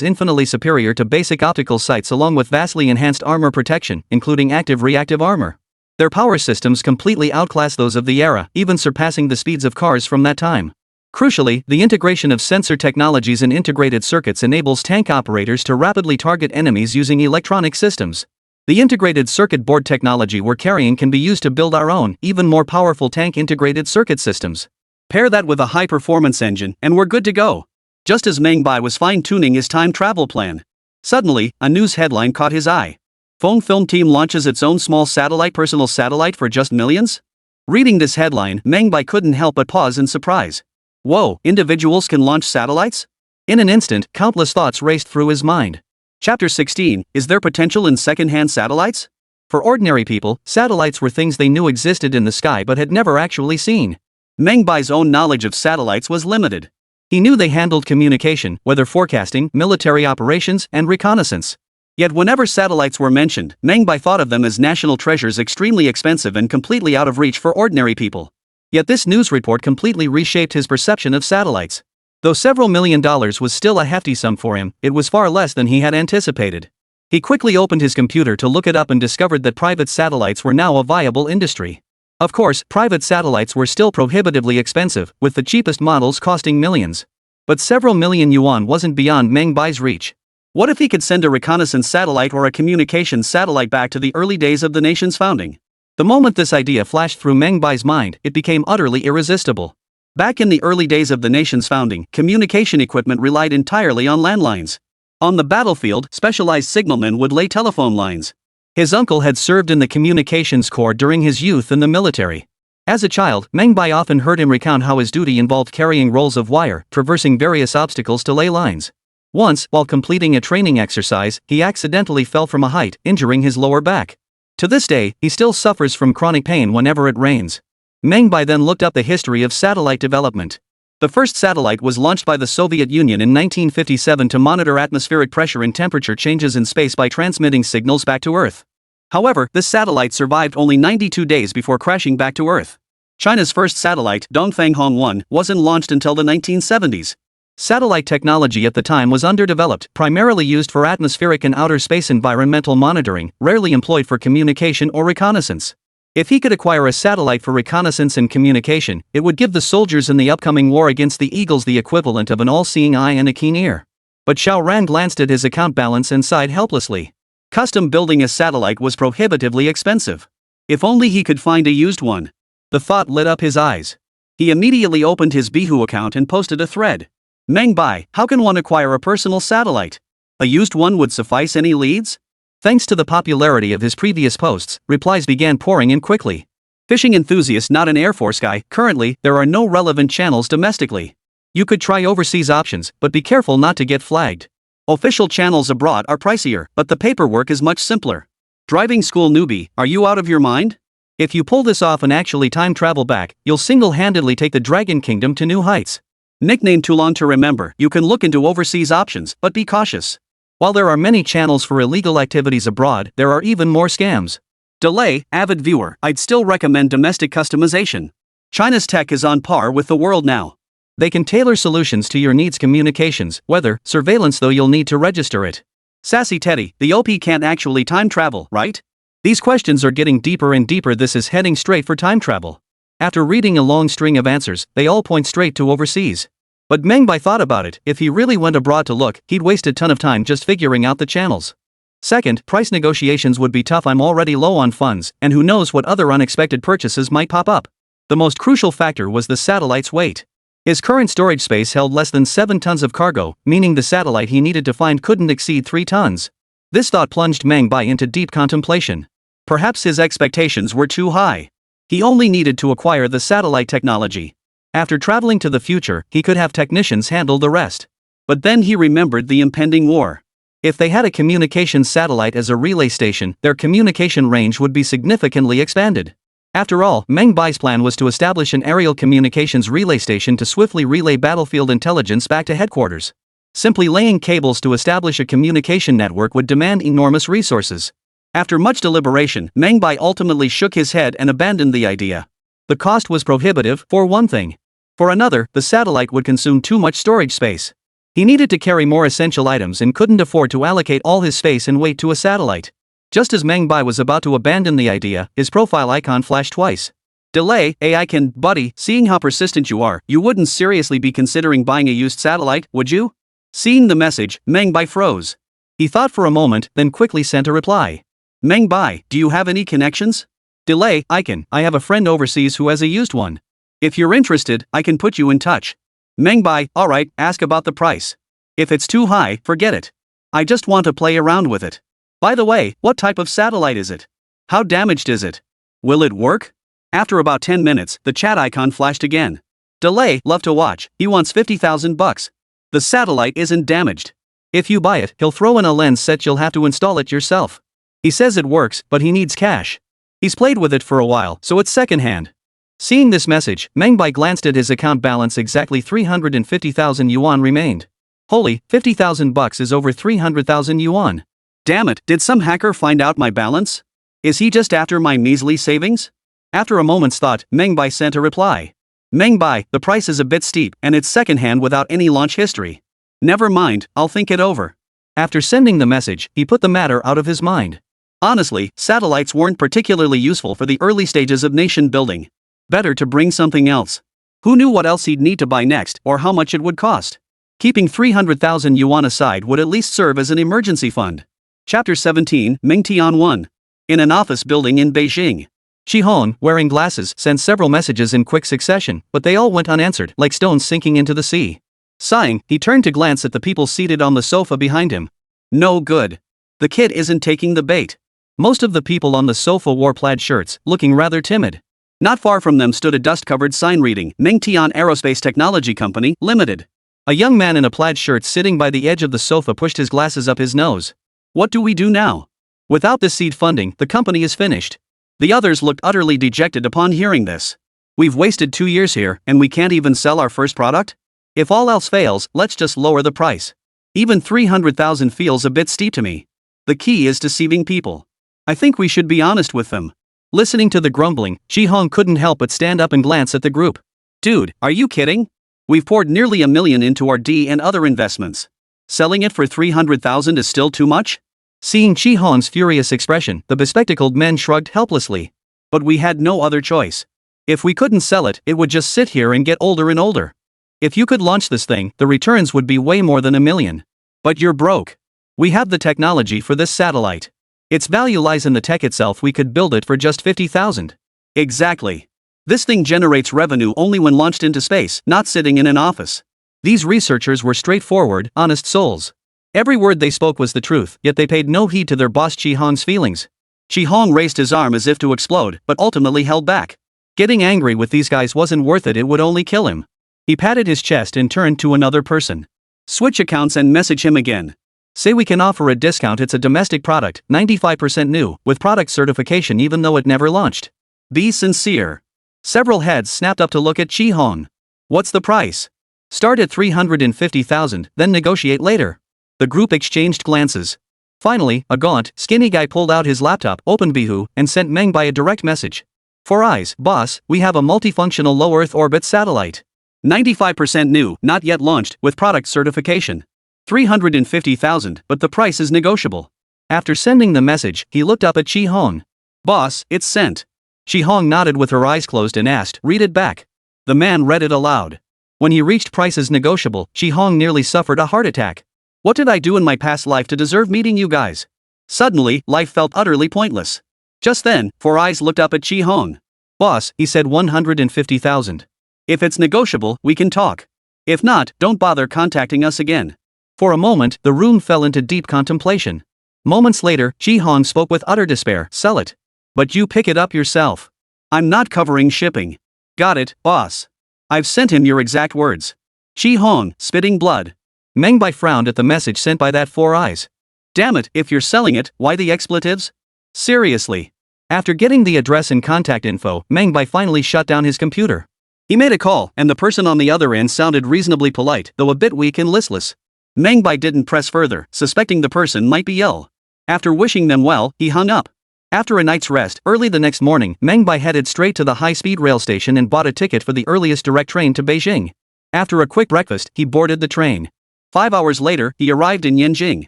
infinitely superior to basic optical sights along with vastly enhanced armor protection, including active-reactive armor. Their power systems completely outclass those of the era, even surpassing the speeds of cars from that time. Crucially, the integration of sensor technologies and integrated circuits enables tank operators to rapidly target enemies using electronic systems. The integrated circuit board technology we're carrying can be used to build our own, even more powerful tank integrated circuit systems. Pair that with a high-performance engine, and we're good to go. Just as Meng Bai was fine-tuning his time travel plan. Suddenly, a news headline caught his eye. Fong Film Team launches its own small personal satellite for just millions? Reading this headline, Meng Bai couldn't help but pause in surprise. Whoa, individuals can launch satellites? In an instant, countless thoughts raced through his mind. Chapter 16, Is there potential in second-hand satellites? For ordinary people, satellites were things they knew existed in the sky but had never actually seen. Meng Bai's own knowledge of satellites was limited. He knew they handled communication, weather forecasting, military operations, and reconnaissance. Yet whenever satellites were mentioned, Meng Bai thought of them as national treasures, extremely expensive and completely out of reach for ordinary people. Yet this news report completely reshaped his perception of satellites. Though several $1 million was still a hefty sum for him, it was far less than he had anticipated. He quickly opened his computer to look it up and discovered that private satellites were now a viable industry. Of course, private satellites were still prohibitively expensive, with the cheapest models costing millions. But several million yuan wasn't beyond Meng Bai's reach. What if he could send a reconnaissance satellite or a communications satellite back to the early days of the nation's founding? The moment this idea flashed through Meng Bai's mind, it became utterly irresistible. Back in the early days of the nation's founding, communication equipment relied entirely on landlines. On the battlefield, specialized signalmen would lay telephone lines. His uncle had served in the communications corps during his youth in the military. As a child, Meng Bai often heard him recount how his duty involved carrying rolls of wire, traversing various obstacles to lay lines. Once, while completing a training exercise, he accidentally fell from a height, injuring his lower back. To this day, he still suffers from chronic pain whenever it rains. Meng Bai then looked up the history of satellite development. The first satellite was launched by the Soviet Union in 1957 to monitor atmospheric pressure and temperature changes in space by transmitting signals back to Earth. However, this satellite survived only 92 days before crashing back to Earth. China's first satellite, Dongfang Hong 1, wasn't launched until the 1970s. Satellite technology at the time was underdeveloped, primarily used for atmospheric and outer space environmental monitoring, rarely employed for communication or reconnaissance. If he could acquire a satellite for reconnaissance and communication, it would give the soldiers in the upcoming war against the Eagles the equivalent of an all-seeing eye and a keen ear. But Xiao Ran glanced at his account balance and sighed helplessly. Custom building a satellite was prohibitively expensive. If only he could find a used one. The thought lit up his eyes. He immediately opened his Bihoo account and posted a thread. Meng Bai, how can one acquire a personal satellite? A used one would suffice. Any leads? Thanks to the popularity of his previous posts, replies began pouring in quickly. Fishing enthusiast, not an Air Force guy. Currently, there are no relevant channels domestically. You could try overseas options, but be careful not to get flagged. Official channels abroad are pricier, but the paperwork is much simpler. Driving school newbie, are you out of your mind? If you pull this off and actually time travel back, you'll single-handedly take the Dragon Kingdom to new heights. Nickname too long to remember. You can look into overseas options, but be cautious. While there are many channels for illegal activities abroad, there are even more scams. Delay, avid viewer, I'd still recommend domestic customization. China's tech is on par with the world now. They can tailor solutions to your needs: communications, weather, surveillance, though you'll need to register it. Sassy Teddy, the OP can't actually time travel, right? These questions are getting deeper and deeper. This is heading straight for time travel. After reading a long string of answers, they all point straight to overseas. But Meng Bai thought about it. If he really went abroad to look, he'd waste a ton of time just figuring out the channels. Second, price negotiations would be tough. I'm already low on funds, and who knows what other unexpected purchases might pop up. The most crucial factor was the satellite's weight. His current storage space held less than 7 tons of cargo, meaning the satellite he needed to find couldn't exceed 3 tons. This thought plunged Meng Bai into deep contemplation. Perhaps his expectations were too high. He only needed to acquire the satellite technology. After traveling to the future, he could have technicians handle the rest. But then he remembered the impending war. If they had a communications satellite as a relay station, their communication range would be significantly expanded. After all, Meng Bai's plan was to establish an aerial communications relay station to swiftly relay battlefield intelligence back to headquarters. Simply laying cables to establish a communication network would demand enormous resources. After much deliberation, Meng Bai ultimately shook his head and abandoned the idea. The cost was prohibitive, for one thing. For another, the satellite would consume too much storage space. He needed to carry more essential items and couldn't afford to allocate all his space and weight to a satellite. Just as Meng Bai was about to abandon the idea, his profile icon flashed twice. Delay, AI can, buddy, seeing how persistent you are, you wouldn't seriously be considering buying a used satellite, would you? Seeing the message, Meng Bai froze. He thought for a moment, then quickly sent a reply. Meng Bai, do you have any connections? Delay, I have a friend overseas who has a used one. If you're interested, I can put you in touch. Meng Bai, alright, ask about the price. If it's too high, forget it. I just want to play around with it. By the way, what type of satellite is it? How damaged is it? Will it work? After about 10 minutes, the chat icon flashed again. Delay, love to watch, he wants $50,000. The satellite isn't damaged. If you buy it, he'll throw in a lens set, you'll have to install it yourself. He says it works, but he needs cash. He's played with it for a while, so it's secondhand. Seeing this message, Meng Bai glanced at his account balance. Exactly 350,000 yuan remained. Holy, $50,000 is over 300,000 yuan. Damn it, did some hacker find out my balance? Is he just after my measly savings? After a moment's thought, Meng Bai sent a reply. Meng Bai, the price is a bit steep, and it's secondhand without any launch history. Never mind, I'll think it over. After sending the message, he put the matter out of his mind. Honestly, satellites weren't particularly useful for the early stages of nation building. Better to bring something else. Who knew what else he'd need to buy next, or how much it would cost? Keeping 300,000 yuan aside would at least serve as an emergency fund. Chapter 17, Mingtian 1. In an office building in Beijing. Shi Hong, wearing glasses, sent several messages in quick succession, but they all went unanswered, like stones sinking into the sea. Sighing, he turned to glance at the people seated on the sofa behind him. No good. The kid isn't taking the bait. Most of the people on the sofa wore plaid shirts, looking rather timid. Not far from them stood a dust-covered sign reading, Mingtian Aerospace Technology Company, Limited. A young man in a plaid shirt sitting by the edge of the sofa pushed his glasses up his nose. What do we do now? Without this seed funding, the company is finished. The others looked utterly dejected upon hearing this. We've wasted 2 years here, and we can't even sell our first product? If all else fails, let's just lower the price. Even 300,000 feels a bit steep to me. The key is deceiving people. I think we should be honest with them. Listening to the grumbling, Shi Hong couldn't help but stand up and glance at the group. Dude, are you kidding? We've poured nearly $1 million into our D and other investments. Selling it for 300,000 is still too much? Seeing Shi Hong's furious expression, the bespectacled men shrugged helplessly. But we had no other choice. If we couldn't sell it, it would just sit here and get older and older. If you could launch this thing, the returns would be way more than $1 million. But you're broke. We have the technology for this satellite. Its value lies in the tech itself. We could build it for just 50,000. Exactly. This thing generates revenue only when launched into space, not sitting in an office. These researchers were straightforward, honest souls. Every word they spoke was the truth, yet they paid no heed to their boss Shi Hong's feelings. Shi Hong raised his arm as if to explode, but ultimately held back. Getting angry with these guys wasn't worth it, it would only kill him. He patted his chest and turned to another person. Switch accounts and message him again. Say we can offer a discount. It's a domestic product, 95% new, with product certification even though it never launched. Be sincere. Several heads snapped up to look at Shi Hong. What's the price? Start at 350,000, then negotiate later. The group exchanged glances. Finally, a gaunt, skinny guy pulled out his laptop, opened Bihu, and sent Meng Bai a direct message. Foresees, boss, we have a multifunctional low Earth orbit satellite. 95% new, not yet launched, with product certification. 350,000, but the price is negotiable. After sending the message, he looked up at Chi Hong. Boss, it's sent. Chi Hong nodded with her eyes closed and asked, read it back. The man read it aloud. When he reached prices negotiable, Chi Hong nearly suffered a heart attack. What did I do in my past life to deserve meeting you guys? Suddenly, life felt utterly pointless. Just then, Foresees looked up at Chi Hong. Boss, he said 150,000. If it's negotiable, we can talk. If not, don't bother contacting us again. For a moment, the room fell into deep contemplation. Moments later, Chi Hong spoke with utter despair, sell it. But you pick it up yourself. I'm not covering shipping. Got it, boss. I've sent him your exact words. Chi Hong, spitting blood. Meng Bai frowned at the message sent by that Foresees. Damn it, if you're selling it, why the expletives? Seriously. After getting the address and contact info, Meng Bai finally shut down his computer. He made a call, and the person on the other end sounded reasonably polite, though a bit weak and listless. Meng Bai didn't press further, suspecting the person might be ill. After wishing them well, he hung up. After a night's rest, early the next morning, Meng Bai headed straight to the high-speed rail station and bought a ticket for the earliest direct train to Beijing. After a quick breakfast, he boarded the train. 5 hours later, he arrived in Yanjing.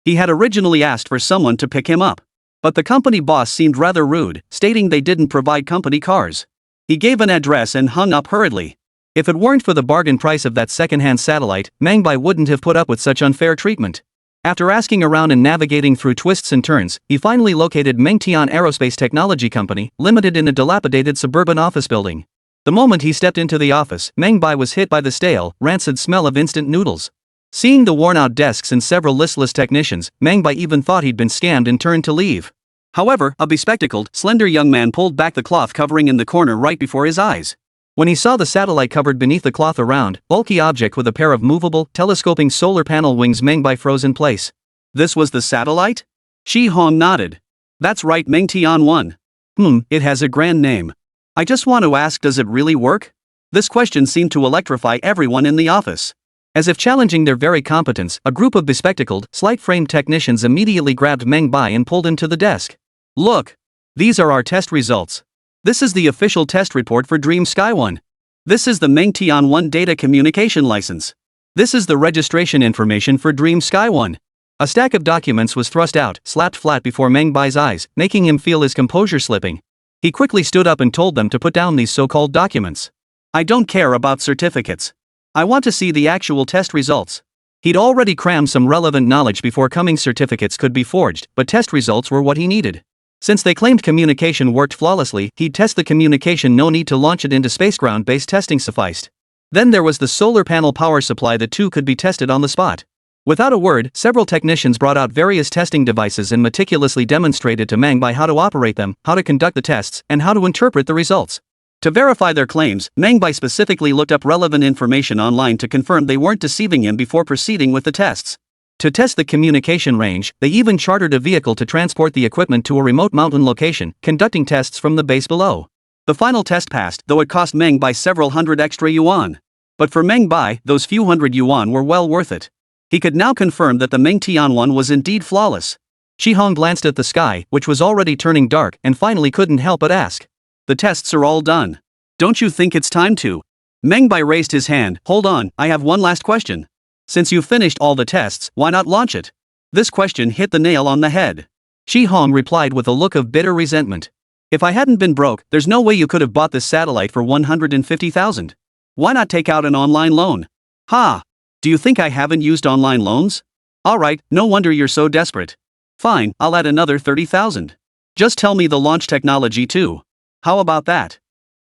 He had originally asked for someone to pick him up. But the company boss seemed rather rude, stating they didn't provide company cars. He gave an address and hung up hurriedly. If it weren't for the bargain price of that second-hand satellite, Meng Bai wouldn't have put up with such unfair treatment. After asking around and navigating through twists and turns, he finally located Mengtian Aerospace Technology Company, Limited in a dilapidated suburban office building. The moment he stepped into the office, Meng Bai was hit by the stale, rancid smell of instant noodles. Seeing the worn-out desks and several listless technicians, Meng Bai even thought he'd been scammed and turned to leave. However, a bespectacled, slender young man pulled back the cloth covering in the corner right before his eyes. When he saw the satellite covered beneath the cloth, a round, bulky object with a pair of movable, telescoping solar panel wings, Meng Bai froze in place. This was the satellite? Chi Hong nodded. That's right, Mengtian 1. It has a grand name. I just want to ask, does it really work? This question seemed to electrify everyone in the office. As if challenging their very competence, a group of bespectacled, slight-framed technicians immediately grabbed Meng Bai and pulled him to the desk. Look! These are our test results. This is the official test report for Dream Sky 1. This is the Mengtian 1 data communication license. This is the registration information for Dream Sky 1. A stack of documents was thrust out, slapped flat before Meng Bai's eyes, making him feel his composure slipping. He quickly stood up and told them to put down these so-called documents. I don't care about certificates. I want to see the actual test results. He'd already crammed some relevant knowledge before coming certificates could be forged, but test results were what he needed. Since they claimed communication worked flawlessly, he'd test the communication, no need to launch it into space. Ground-based testing sufficed. Then there was the solar panel power supply, the two could be tested on the spot. Without a word, several technicians brought out various testing devices and meticulously demonstrated to Meng Bai how to operate them, how to conduct the tests, and how to interpret the results. To verify their claims, Meng Bai specifically looked up relevant information online to confirm they weren't deceiving him before proceeding with the tests. To test the communication range, they even chartered a vehicle to transport the equipment to a remote mountain location, conducting tests from the base below. The final test passed, though it cost Meng Bai several hundred extra yuan. But for Meng Bai, those few hundred yuan were well worth it. He could now confirm that the Mengtian 1 was indeed flawless. Chi Hong glanced at the sky, which was already turning dark, and finally couldn't help but ask. The tests are all done. Don't you think it's time to? Meng Bai raised his hand. Hold on, I have one last question. Since you've finished all the tests, why not launch it? This question hit the nail on the head. Chi Hong replied with a look of bitter resentment. If I hadn't been broke, there's no way you could have bought this satellite for 150,000. Why not take out an online loan? Ha! Do you think I haven't used online loans? Alright, no wonder you're so desperate. Fine, I'll add another 30,000. Just tell me the launch technology too. How about that?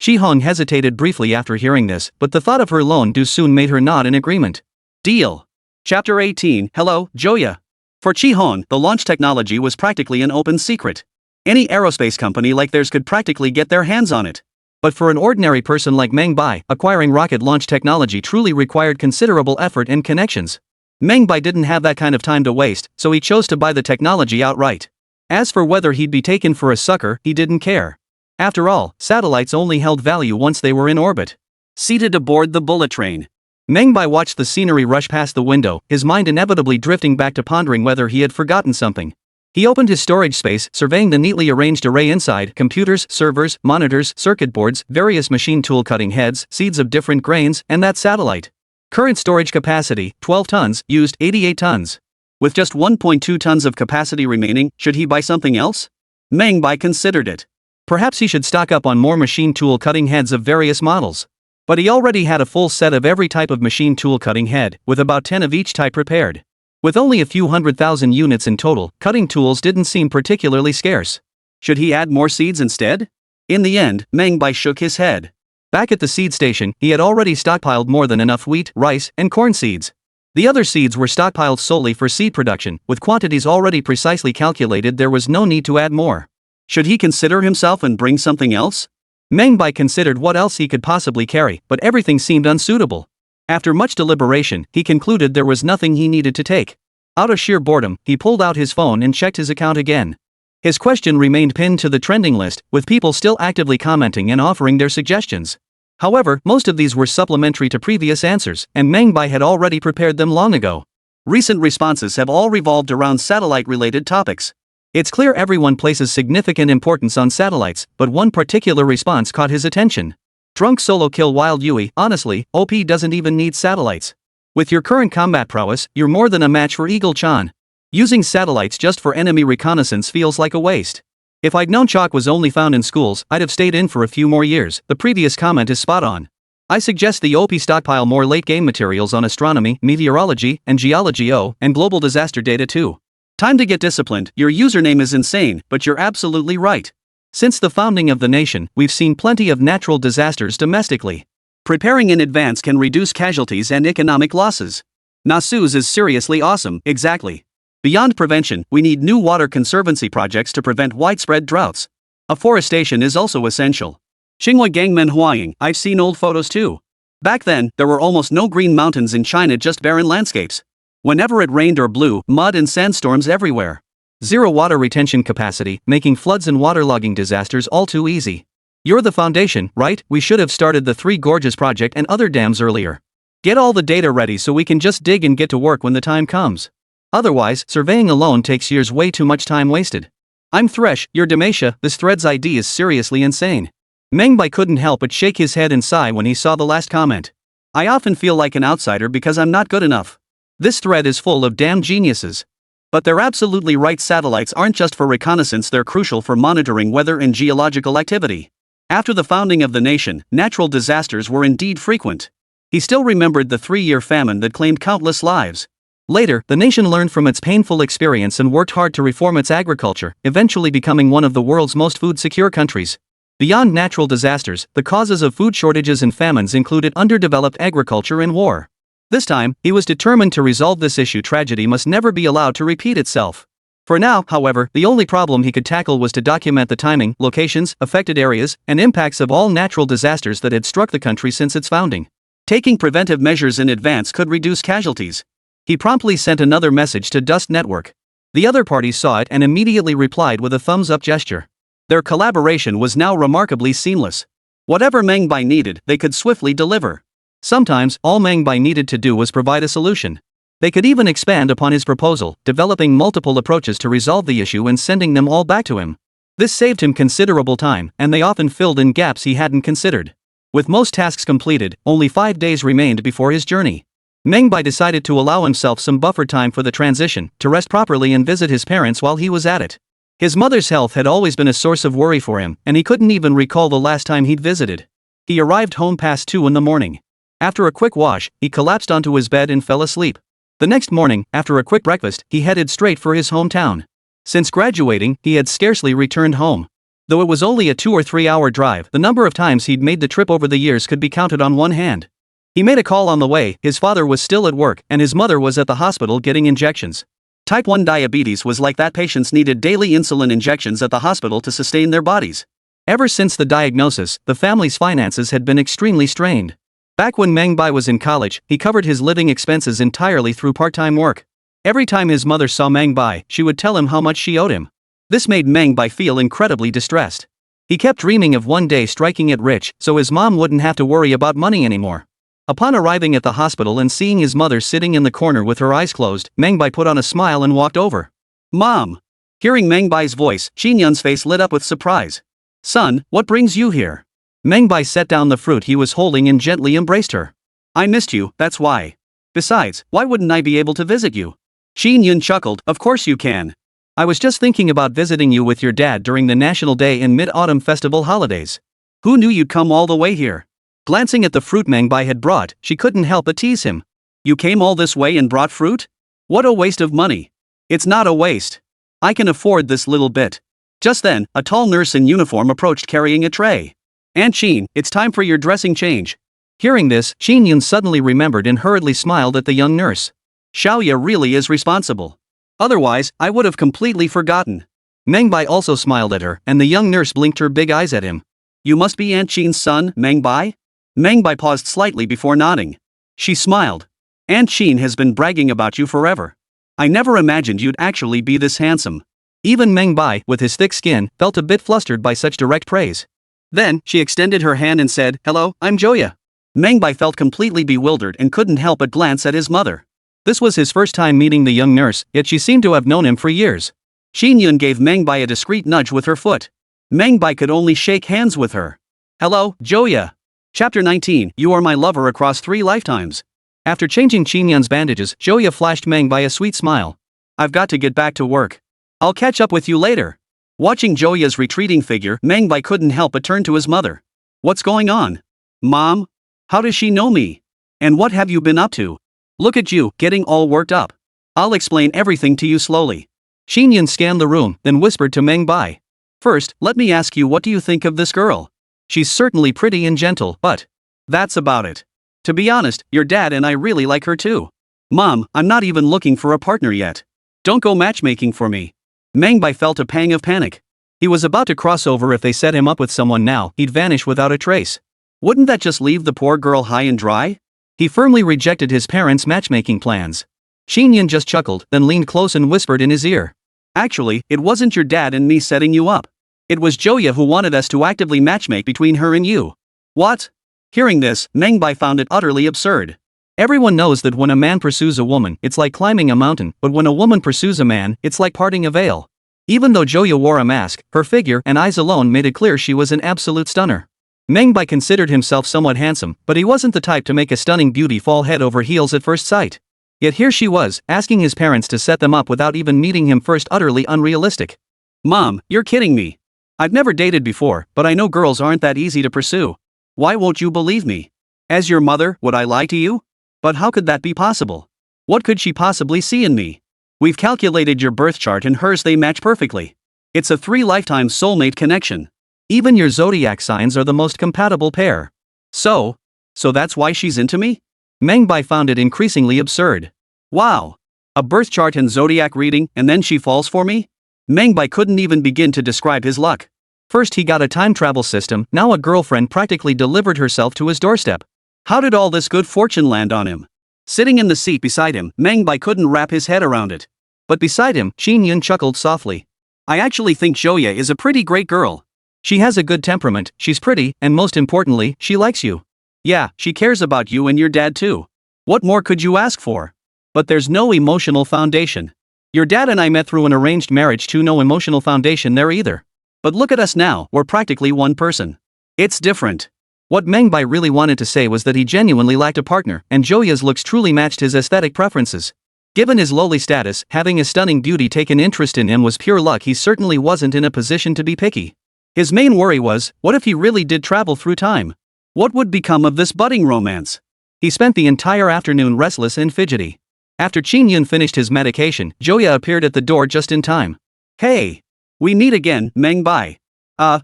Chi Hong hesitated briefly after hearing this, but the thought of her loan due soon made her nod in agreement. Deal. Chapter 18. Hello, Joya. For Chi Hong, the launch technology was practically an open secret. Any aerospace company like theirs could practically get their hands on it. But for an ordinary person like Meng Bai, acquiring rocket launch technology truly required considerable effort and connections. Meng Bai didn't have that kind of time to waste, so he chose to buy the technology outright. As for whether he'd be taken for a sucker, he didn't care. After all, satellites only held value once they were in orbit. Seated aboard the bullet train, Meng Bai watched the scenery rush past the window, his mind inevitably drifting back to pondering whether he had forgotten something. He opened his storage space, surveying the neatly arranged array inside: computers, servers, monitors, circuit boards, various machine tool cutting heads, seeds of different grains, and that satellite. Current storage capacity, 12 tons, used 88 tons. With just 1.2 tons of capacity remaining, should he buy something else? Meng Bai considered it. Perhaps he should stock up on more machine tool cutting heads of various models. But he already had a full set of every type of machine tool cutting head, with about 10 of each type prepared. With only a few 100,000 units in total, cutting tools didn't seem particularly scarce. Should he add more seeds instead? In the end, Meng Bai shook his head. Back at the seed station, he had already stockpiled more than enough wheat, rice, and corn seeds. The other seeds were stockpiled solely for seed production, with quantities already precisely calculated. There was no need to add more. Should he consider himself and bring something else? Meng Bai considered what else he could possibly carry, but everything seemed unsuitable. After much deliberation, he concluded there was nothing he needed to take. Out of sheer boredom, he pulled out his phone and checked his account again. His question remained pinned to the trending list, with people still actively commenting and offering their suggestions. However, most of these were supplementary to previous answers, and Meng Bai had already prepared them long ago. Recent responses have all revolved around satellite-related topics. It's clear everyone places significant importance on satellites, but one particular response caught his attention. Drunk solo kill Wild Yui. Honestly, OP doesn't even need satellites. With your current combat prowess, you're more than a match for Eagle-chan. Using satellites just for enemy reconnaissance feels like a waste. If I'd known chalk was only found in schools, I'd have stayed in for a few more years. The previous comment is spot on. I suggest the OP stockpile more late-game materials on astronomy, meteorology, and geology and global disaster data too. Time to get disciplined. Your username is insane, but you're absolutely right. Since the founding of the nation, we've seen plenty of natural disasters domestically. Preparing in advance can reduce casualties and economic losses. Nasu's is seriously awesome. Exactly. Beyond prevention, we need new water conservancy projects to prevent widespread droughts. Afforestation is also essential. Xinghua Gang Manhwaing. I've seen old photos too. Back then, there were almost no green mountains in China, just barren landscapes. Whenever it rained or blew, mud and sandstorms everywhere. Zero water retention capacity, making floods and waterlogging disasters all too easy. You're the foundation, right? We should have started the Three Gorges project and other dams earlier. Get all the data ready so we can just dig and get to work when the time comes. Otherwise, surveying alone takes years. Way too much time wasted. I'm Thresh, your Demacia. This thread's ID is seriously insane. Meng Bai couldn't help but shake his head and sigh when he saw the last comment. I often feel like an outsider because I'm not good enough. This thread is full of damn geniuses. But they're absolutely right. Satellites aren't just for reconnaissance, they're crucial for monitoring weather and geological activity. After the founding of the nation, natural disasters were indeed frequent. He still remembered the 3-year famine that claimed countless lives. Later, the nation learned from its painful experience and worked hard to reform its agriculture, eventually becoming one of the world's most food-secure countries. Beyond natural disasters, the causes of food shortages and famines included underdeveloped agriculture and war. This time, he was determined to resolve this issue. Tragedy must never be allowed to repeat itself. For now, however, the only problem he could tackle was to document the timing, locations, affected areas, and impacts of all natural disasters that had struck the country since its founding. Taking preventive measures in advance could reduce casualties. He promptly sent another message to Dust Network. The other parties saw it and immediately replied with a thumbs-up gesture. Their collaboration was now remarkably seamless. Whatever Meng Bai needed, they could swiftly deliver. Sometimes, all Meng Bai needed to do was provide a solution. They could even expand upon his proposal, developing multiple approaches to resolve the issue and sending them all back to him. This saved him considerable time, and they often filled in gaps he hadn't considered. With most tasks completed, only 5 days remained before his journey. Meng Bai decided to allow himself some buffer time for the transition, to rest properly and visit his parents while he was at it. His mother's health had always been a source of worry for him, and he couldn't even recall the last time he'd visited. He arrived home past 2 in the morning. After a quick wash, he collapsed onto his bed and fell asleep. The next morning, after a quick breakfast, he headed straight for his hometown. Since graduating, he had scarcely returned home. Though it was only a 2 or 3 hour drive, the number of times he'd made the trip over the years could be counted on one hand. He made a call on the way. His father was still at work, and his mother was at the hospital getting injections. Type 1 diabetes was like that. Patients needed daily insulin injections at the hospital to sustain their bodies. Ever since the diagnosis, the family's finances had been extremely strained. Back when Meng Bai was in college, he covered his living expenses entirely through part-time work. Every time his mother saw Meng Bai, she would tell him how much she owed him. This made Meng Bai feel incredibly distressed. He kept dreaming of one day striking it rich, so his mom wouldn't have to worry about money anymore. Upon arriving at the hospital and seeing his mother sitting in the corner with her eyes closed, Meng Bai put on a smile and walked over. Mom! Hearing Meng Bai's voice, Xin Yun's face lit up with surprise. Son, what brings you here? Meng Bai set down the fruit he was holding and gently embraced her. I missed you, that's why. Besides, why wouldn't I be able to visit you? Xin Yun chuckled, of course you can. I was just thinking about visiting you with your dad during the National Day and Mid-Autumn Festival holidays. Who knew you'd come all the way here? Glancing at the fruit Meng Bai had brought, she couldn't help but tease him. You came all this way and brought fruit? What a waste of money. It's not a waste. I can afford this little bit. Just then, a tall nurse in uniform approached carrying a tray. Aunt Xin, it's time for your dressing change. Hearing this, Xin Yun suddenly remembered and hurriedly smiled at the young nurse. Xiaoya really is responsible. Otherwise, I would have completely forgotten. Meng Bai also smiled at her, and the young nurse blinked her big eyes at him. You must be Aunt Xin's son, Meng Bai? Meng Bai paused slightly before nodding. She smiled. Aunt Xin has been bragging about you forever. I never imagined you'd actually be this handsome. Even Meng Bai, with his thick skin, felt a bit flustered by such direct praise. Then, she extended her hand and said, Hello, I'm Joya. Meng Bai felt completely bewildered and couldn't help but glance at his mother. This was his first time meeting the young nurse, yet she seemed to have known him for years. Xin Yun gave Meng Bai a discreet nudge with her foot. Meng Bai could only shake hands with her. Hello, Joya. Chapter 19, You Are My Lover Across 3 Lifetimes. After changing Xin Yun's bandages, Joya flashed Meng Bai a sweet smile. I've got to get back to work. I'll catch up with you later. Watching Joya's retreating figure, Meng Bai couldn't help but turn to his mother. What's going on? Mom? How does she know me? And what have you been up to? Look at you, getting all worked up. I'll explain everything to you slowly. Xin Yun scanned the room, then whispered to Meng Bai. First, let me ask you, what do you think of this girl? She's certainly pretty and gentle, but that's about it. To be honest, your dad and I really like her too. Mom, I'm not even looking for a partner yet. Don't go matchmaking for me. Meng Bai felt a pang of panic. He was about to cross over. If they set him up with someone now, he'd vanish without a trace. Wouldn't that just leave the poor girl high and dry? He firmly rejected his parents' matchmaking plans. Xin Yun just chuckled, then leaned close and whispered in his ear. Actually, it wasn't your dad and me setting you up. It was Joya who wanted us to actively matchmake between her and you. What? Hearing this, Meng Bai found it utterly absurd. Everyone knows that when a man pursues a woman, it's like climbing a mountain, but when a woman pursues a man, it's like parting a veil. Even though Joya wore a mask, her figure and eyes alone made it clear she was an absolute stunner. Meng Bai considered himself somewhat handsome, but he wasn't the type to make a stunning beauty fall head over heels at first sight. Yet here she was, asking his parents to set them up without even meeting him first. Utterly unrealistic. Mom, you're kidding me. I've never dated before, but I know girls aren't that easy to pursue. Why won't you believe me? As your mother, would I lie to you? But how could that be possible? What could she possibly see in me? We've calculated your birth chart and hers, they match perfectly. It's a 3-lifetime soulmate connection. Even your zodiac signs are the most compatible pair. So that's why she's into me? Meng Bai found it increasingly absurd. Wow. A birth chart and zodiac reading, and then she falls for me? Meng Bai couldn't even begin to describe his luck. First he got a time travel system, now a girlfriend practically delivered herself to his doorstep. How did all this good fortune land on him? Sitting in the seat beside him, Meng Bai couldn't wrap his head around it. But beside him, Xin Yun chuckled softly. I actually think Joya is a pretty great girl. She has a good temperament, she's pretty, and most importantly, she likes you. Yeah, she cares about you and your dad too. What more could you ask for? But there's no emotional foundation. Your dad and I met through an arranged marriage too. No emotional foundation there either. But look at us now, we're practically one person. It's different. What Meng Bai really wanted to say was that he genuinely lacked a partner, and Joya's looks truly matched his aesthetic preferences. Given his lowly status, having a stunning beauty take an interest in him was pure luck. He certainly wasn't in a position to be picky. His main worry was, what if he really did travel through time? What would become of this budding romance? He spent the entire afternoon restless and fidgety. After Xin Yun finished his medication, Joya appeared at the door just in time. Hey! We meet again, Meng Bai.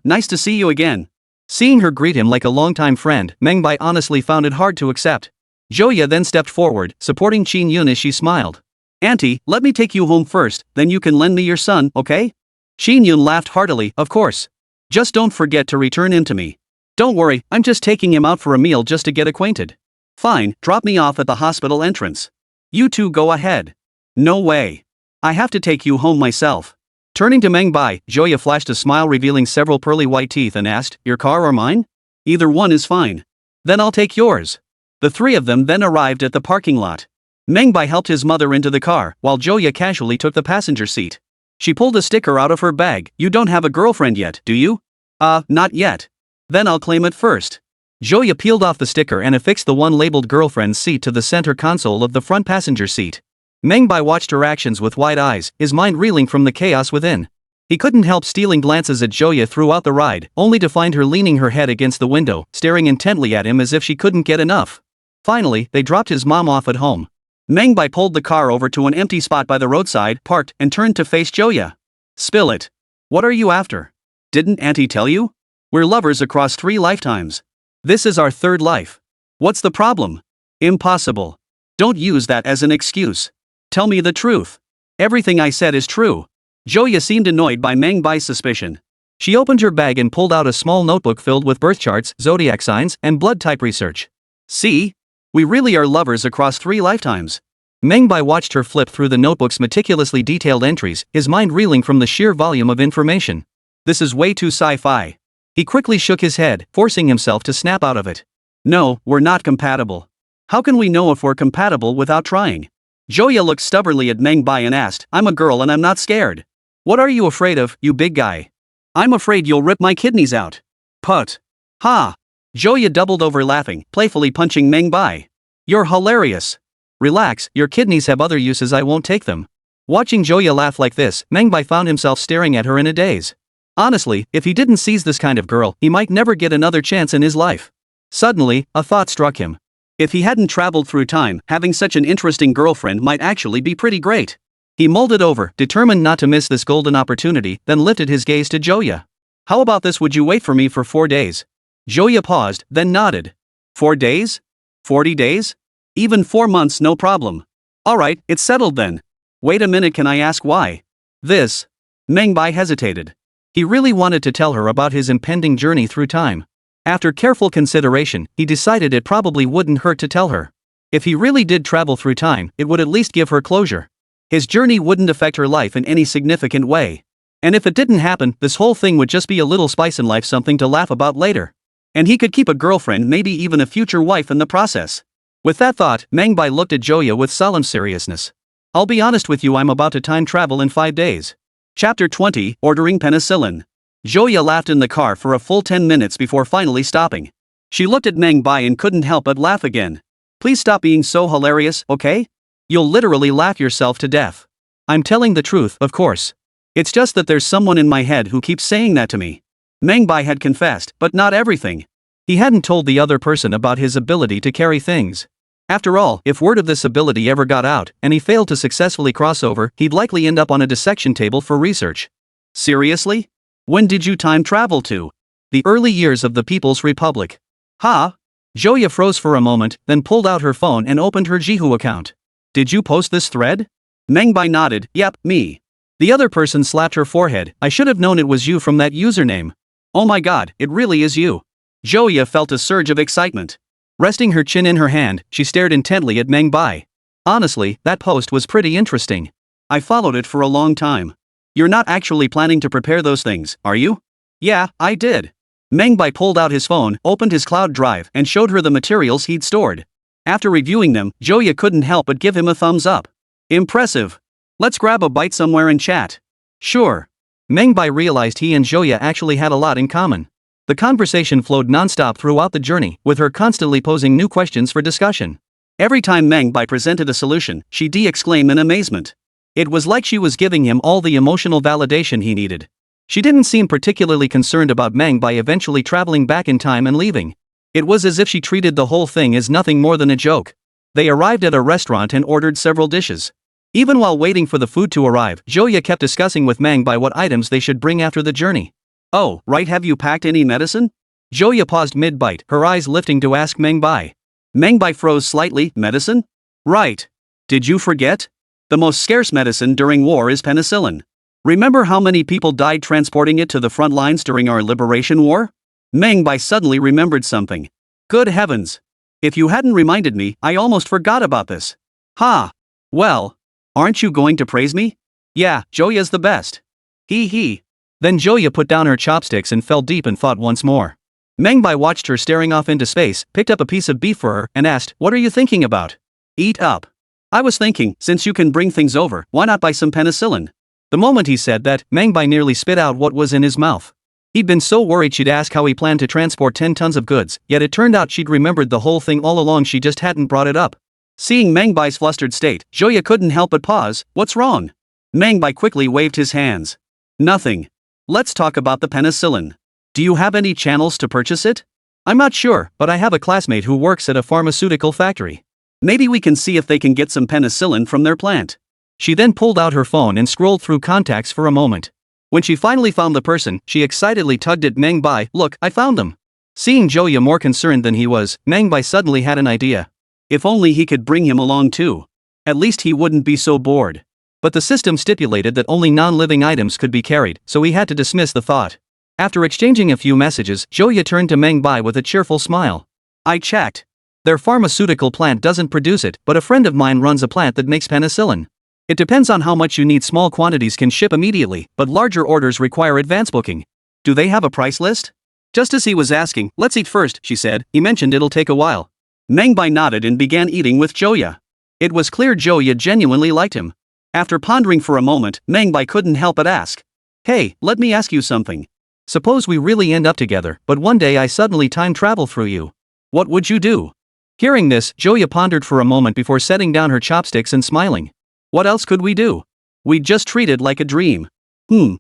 Nice to see you again. Seeing her greet him like a longtime friend, Meng Bai honestly found it hard to accept. Joya then stepped forward, supporting Xin Yun as she smiled. Auntie, let me take you home first, then you can lend me your son, okay? Xin Yun laughed heartily, of course. Just don't forget to return him to me. Don't worry, I'm just taking him out for a meal just to get acquainted. Fine, drop me off at the hospital entrance. You two go ahead. No way. I have to take you home myself. Turning to Meng Bai, Joya flashed a smile revealing several pearly white teeth and asked, your car or mine? Either one is fine. Then I'll take yours. The three of them then arrived at the parking lot. Meng Bai helped his mother into the car, while Joya casually took the passenger seat. She pulled a sticker out of her bag. You don't have a girlfriend yet, do you? Not yet. Then I'll claim it first. Joya peeled off the sticker and affixed the one labeled girlfriend's seat to the center console of the front passenger seat. Meng Bai watched her actions with wide eyes, his mind reeling from the chaos within. He couldn't help stealing glances at Joya throughout the ride, only to find her leaning her head against the window, staring intently at him as if she couldn't get enough. Finally, they dropped his mom off at home. Meng Bai pulled the car over to an empty spot by the roadside, parked, and turned to face Joya. Spill it. What are you after? Didn't Auntie tell you? We're lovers across 3 lifetimes. This is our 3rd life. What's the problem? Impossible. Don't use that as an excuse. Tell me the truth. Everything I said is true. Joya seemed annoyed by Meng Bai's suspicion. She opened her bag and pulled out a small notebook filled with birth charts, zodiac signs, and blood type research. See? We really are lovers across 3 lifetimes. Meng Bai watched her flip through the notebook's meticulously detailed entries, his mind reeling from the sheer volume of information. This is way too sci-fi. He quickly shook his head, forcing himself to snap out of it. No, we're not compatible. How can we know if we're compatible without trying? Joya looked stubbornly at Meng Bai and asked, I'm a girl and I'm not scared. What are you afraid of, you big guy? I'm afraid you'll rip my kidneys out. Put. Ha! Joya doubled over laughing, playfully punching Meng Bai. You're hilarious. Relax, your kidneys have other uses, I won't take them. Watching Joya laugh like this, Meng Bai found himself staring at her in a daze. Honestly, if he didn't seize this kind of girl, he might never get another chance in his life. Suddenly, a thought struck him. If he hadn't traveled through time, having such an interesting girlfriend might actually be pretty great. He mulled it over, determined not to miss this golden opportunity, then lifted his gaze to Joya. How about this, would you wait for me for 4 days? Joya paused, then nodded. 4 days? 40 days? Even 4 months, no problem. Alright, it's settled then. Wait a minute, can I ask why? This. Meng Bai hesitated. He really wanted to tell her about his impending journey through time. After careful consideration, he decided it probably wouldn't hurt to tell her. If he really did travel through time, it would at least give her closure. His journey wouldn't affect her life in any significant way. And if it didn't happen, this whole thing would just be a little spice in life, something to laugh about later. And he could keep a girlfriend, maybe even a future wife in the process. With that thought, Meng Bai looked at Joya with solemn seriousness. I'll be honest with you, I'm about to time travel in 5 days. Chapter 20, Ordering Penicillin. Joya laughed in the car for a full 10 minutes before finally stopping. She looked at Meng Bai and couldn't help but laugh again. Please stop being so hilarious, okay? You'll literally laugh yourself to death. I'm telling the truth, of course. It's just that there's someone in my head who keeps saying that to me. Meng Bai had confessed, but not everything. He hadn't told the other person about his ability to carry things. After all, if word of this ability ever got out, and he failed to successfully cross over, he'd likely end up on a dissection table for research. Seriously? When did you time travel to? The early years of the People's Republic. Ha? Joya froze for a moment, then pulled out her phone and opened her Jihu account. Did you post this thread? Meng Bai nodded, yep, me. The other person slapped her forehead. I should have known it was you from that username. Oh my god, it really is you. Joya felt a surge of excitement. Resting her chin in her hand, she stared intently at Meng Bai. Honestly, that post was pretty interesting. I followed it for a long time. You're not actually planning to prepare those things, are you? Yeah, I did. Meng Bai pulled out his phone, opened his cloud drive, and showed her the materials he'd stored. After reviewing them, Joya couldn't help but give him a thumbs up. Impressive. Let's grab a bite somewhere and chat. Sure. Meng Bai realized he and Joya actually had a lot in common. The conversation flowed nonstop throughout the journey, with her constantly posing new questions for discussion. Every time Meng Bai presented a solution, she'd exclaim in amazement. It was like she was giving him all the emotional validation he needed. She didn't seem particularly concerned about Meng Bai eventually traveling back in time and leaving. It was as if she treated the whole thing as nothing more than a joke. They arrived at a restaurant and ordered several dishes. Even while waiting for the food to arrive, Joya kept discussing with Meng Bai what items they should bring after the journey. Oh, right, have you packed any medicine? Joya paused mid-bite, her eyes lifting to ask Meng Bai. Meng Bai froze slightly. Medicine? Right. Did you forget? The most scarce medicine during war is penicillin. Remember how many people died transporting it to the front lines during our liberation war? Meng Bai suddenly remembered something. Good heavens. If you hadn't reminded me, I almost forgot about this. Ha. Well. Aren't you going to praise me? Yeah, Joya's the best. Hee hee. Then Joya put down her chopsticks and fell deep in thought once more. Meng Bai watched her staring off into space, picked up a piece of beef for her, and asked, "What are you thinking about?" "Eat up." "I was thinking, since you can bring things over, why not buy some penicillin?" The moment he said that, Meng Bai nearly spit out what was in his mouth. He'd been so worried she'd ask how he planned to transport 10 tons of goods, yet it turned out she'd remembered the whole thing all along, she just hadn't brought it up. Seeing Meng Bai's flustered state, Joya couldn't help but pause. "What's wrong?" Meng Bai quickly waved his hands. "Nothing. Let's talk about the penicillin. Do you have any channels to purchase it?" "I'm not sure, but I have a classmate who works at a pharmaceutical factory. Maybe we can see if they can get some penicillin from their plant." She then pulled out her phone and scrolled through contacts for a moment. When she finally found the person, she excitedly tugged at Meng Bai. "Look, I found them." Seeing Joya more concerned than he was, Meng Bai suddenly had an idea. If only he could bring him along too. At least he wouldn't be so bored. But the system stipulated that only non-living items could be carried, so he had to dismiss the thought. After exchanging a few messages, Joya turned to Meng Bai with a cheerful smile. "I checked. Their pharmaceutical plant doesn't produce it, but a friend of mine runs a plant that makes penicillin. It depends on how much you need. Small quantities can ship immediately, but larger orders require advance booking. Do they have a price list?" Just as he was asking, "Let's eat first," she said. "He mentioned it'll take a while." Meng Bai nodded and began eating with Joya. It was clear Joya genuinely liked him. After pondering for a moment, Meng Bai couldn't help but ask, "Hey, let me ask you something. Suppose we really end up together, but one day I suddenly time travel through you. What would you do?" Hearing this, Joya pondered for a moment before setting down her chopsticks and smiling. "What else could we do? We'd just treat it like a dream."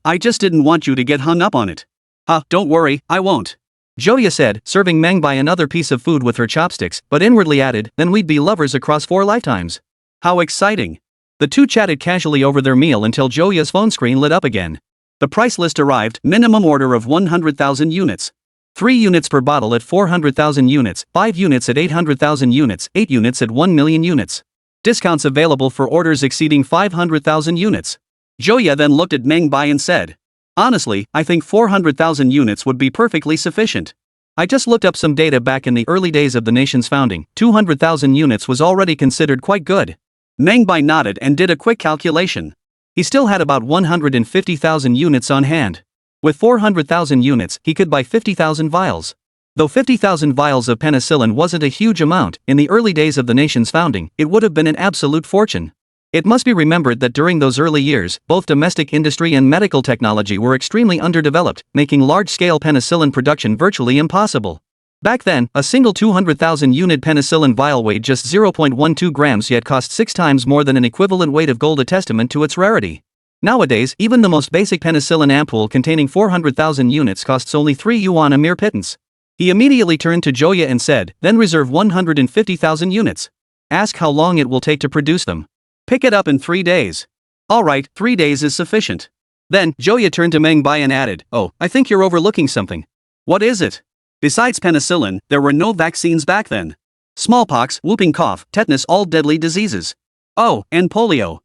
I just didn't want you to get hung up on it." Don't worry, I won't," Joya said, serving Meng Bai another piece of food with her chopsticks, but inwardly added, "Then we'd be lovers across 4 lifetimes. How exciting." The two chatted casually over their meal until Joya's phone screen lit up again. The price list arrived, minimum order of 100,000 units. 3 units per bottle at 400,000 units, 5 units at 800,000 units, 8 units at 1 million units. Discounts available for orders exceeding 500,000 units. Joya then looked at Meng Bai and said, "Honestly, I think 400,000 units would be perfectly sufficient. I just looked up some data back in the early days of the nation's founding. 200,000 units was already considered quite good." Meng Bai nodded and did a quick calculation. He still had about 150,000 units on hand. With 400,000 units, he could buy 50,000 vials. Though 50,000 vials of penicillin wasn't a huge amount, in the early days of the nation's founding, it would have been an absolute fortune. It must be remembered that during those early years, both domestic industry and medical technology were extremely underdeveloped, making large-scale penicillin production virtually impossible. Back then, a single 200,000 unit penicillin vial weighed just 0.12 grams yet cost 6 times more than an equivalent weight of gold, a testament to its rarity. Nowadays, even the most basic penicillin ampoule containing 400,000 units costs only 3 yuan, a mere pittance. He immediately turned to Joya and said, "Then reserve 150,000 units. Ask how long it will take to produce them. Pick it up in 3 days." "Alright, 3 days is sufficient." Then, Joya turned to Meng Bai and added, "Oh, I think you're overlooking something." "What is it?" Besides penicillin, there were no vaccines back then. Smallpox, whooping cough, tetanus, all deadly diseases. Oh, and polio.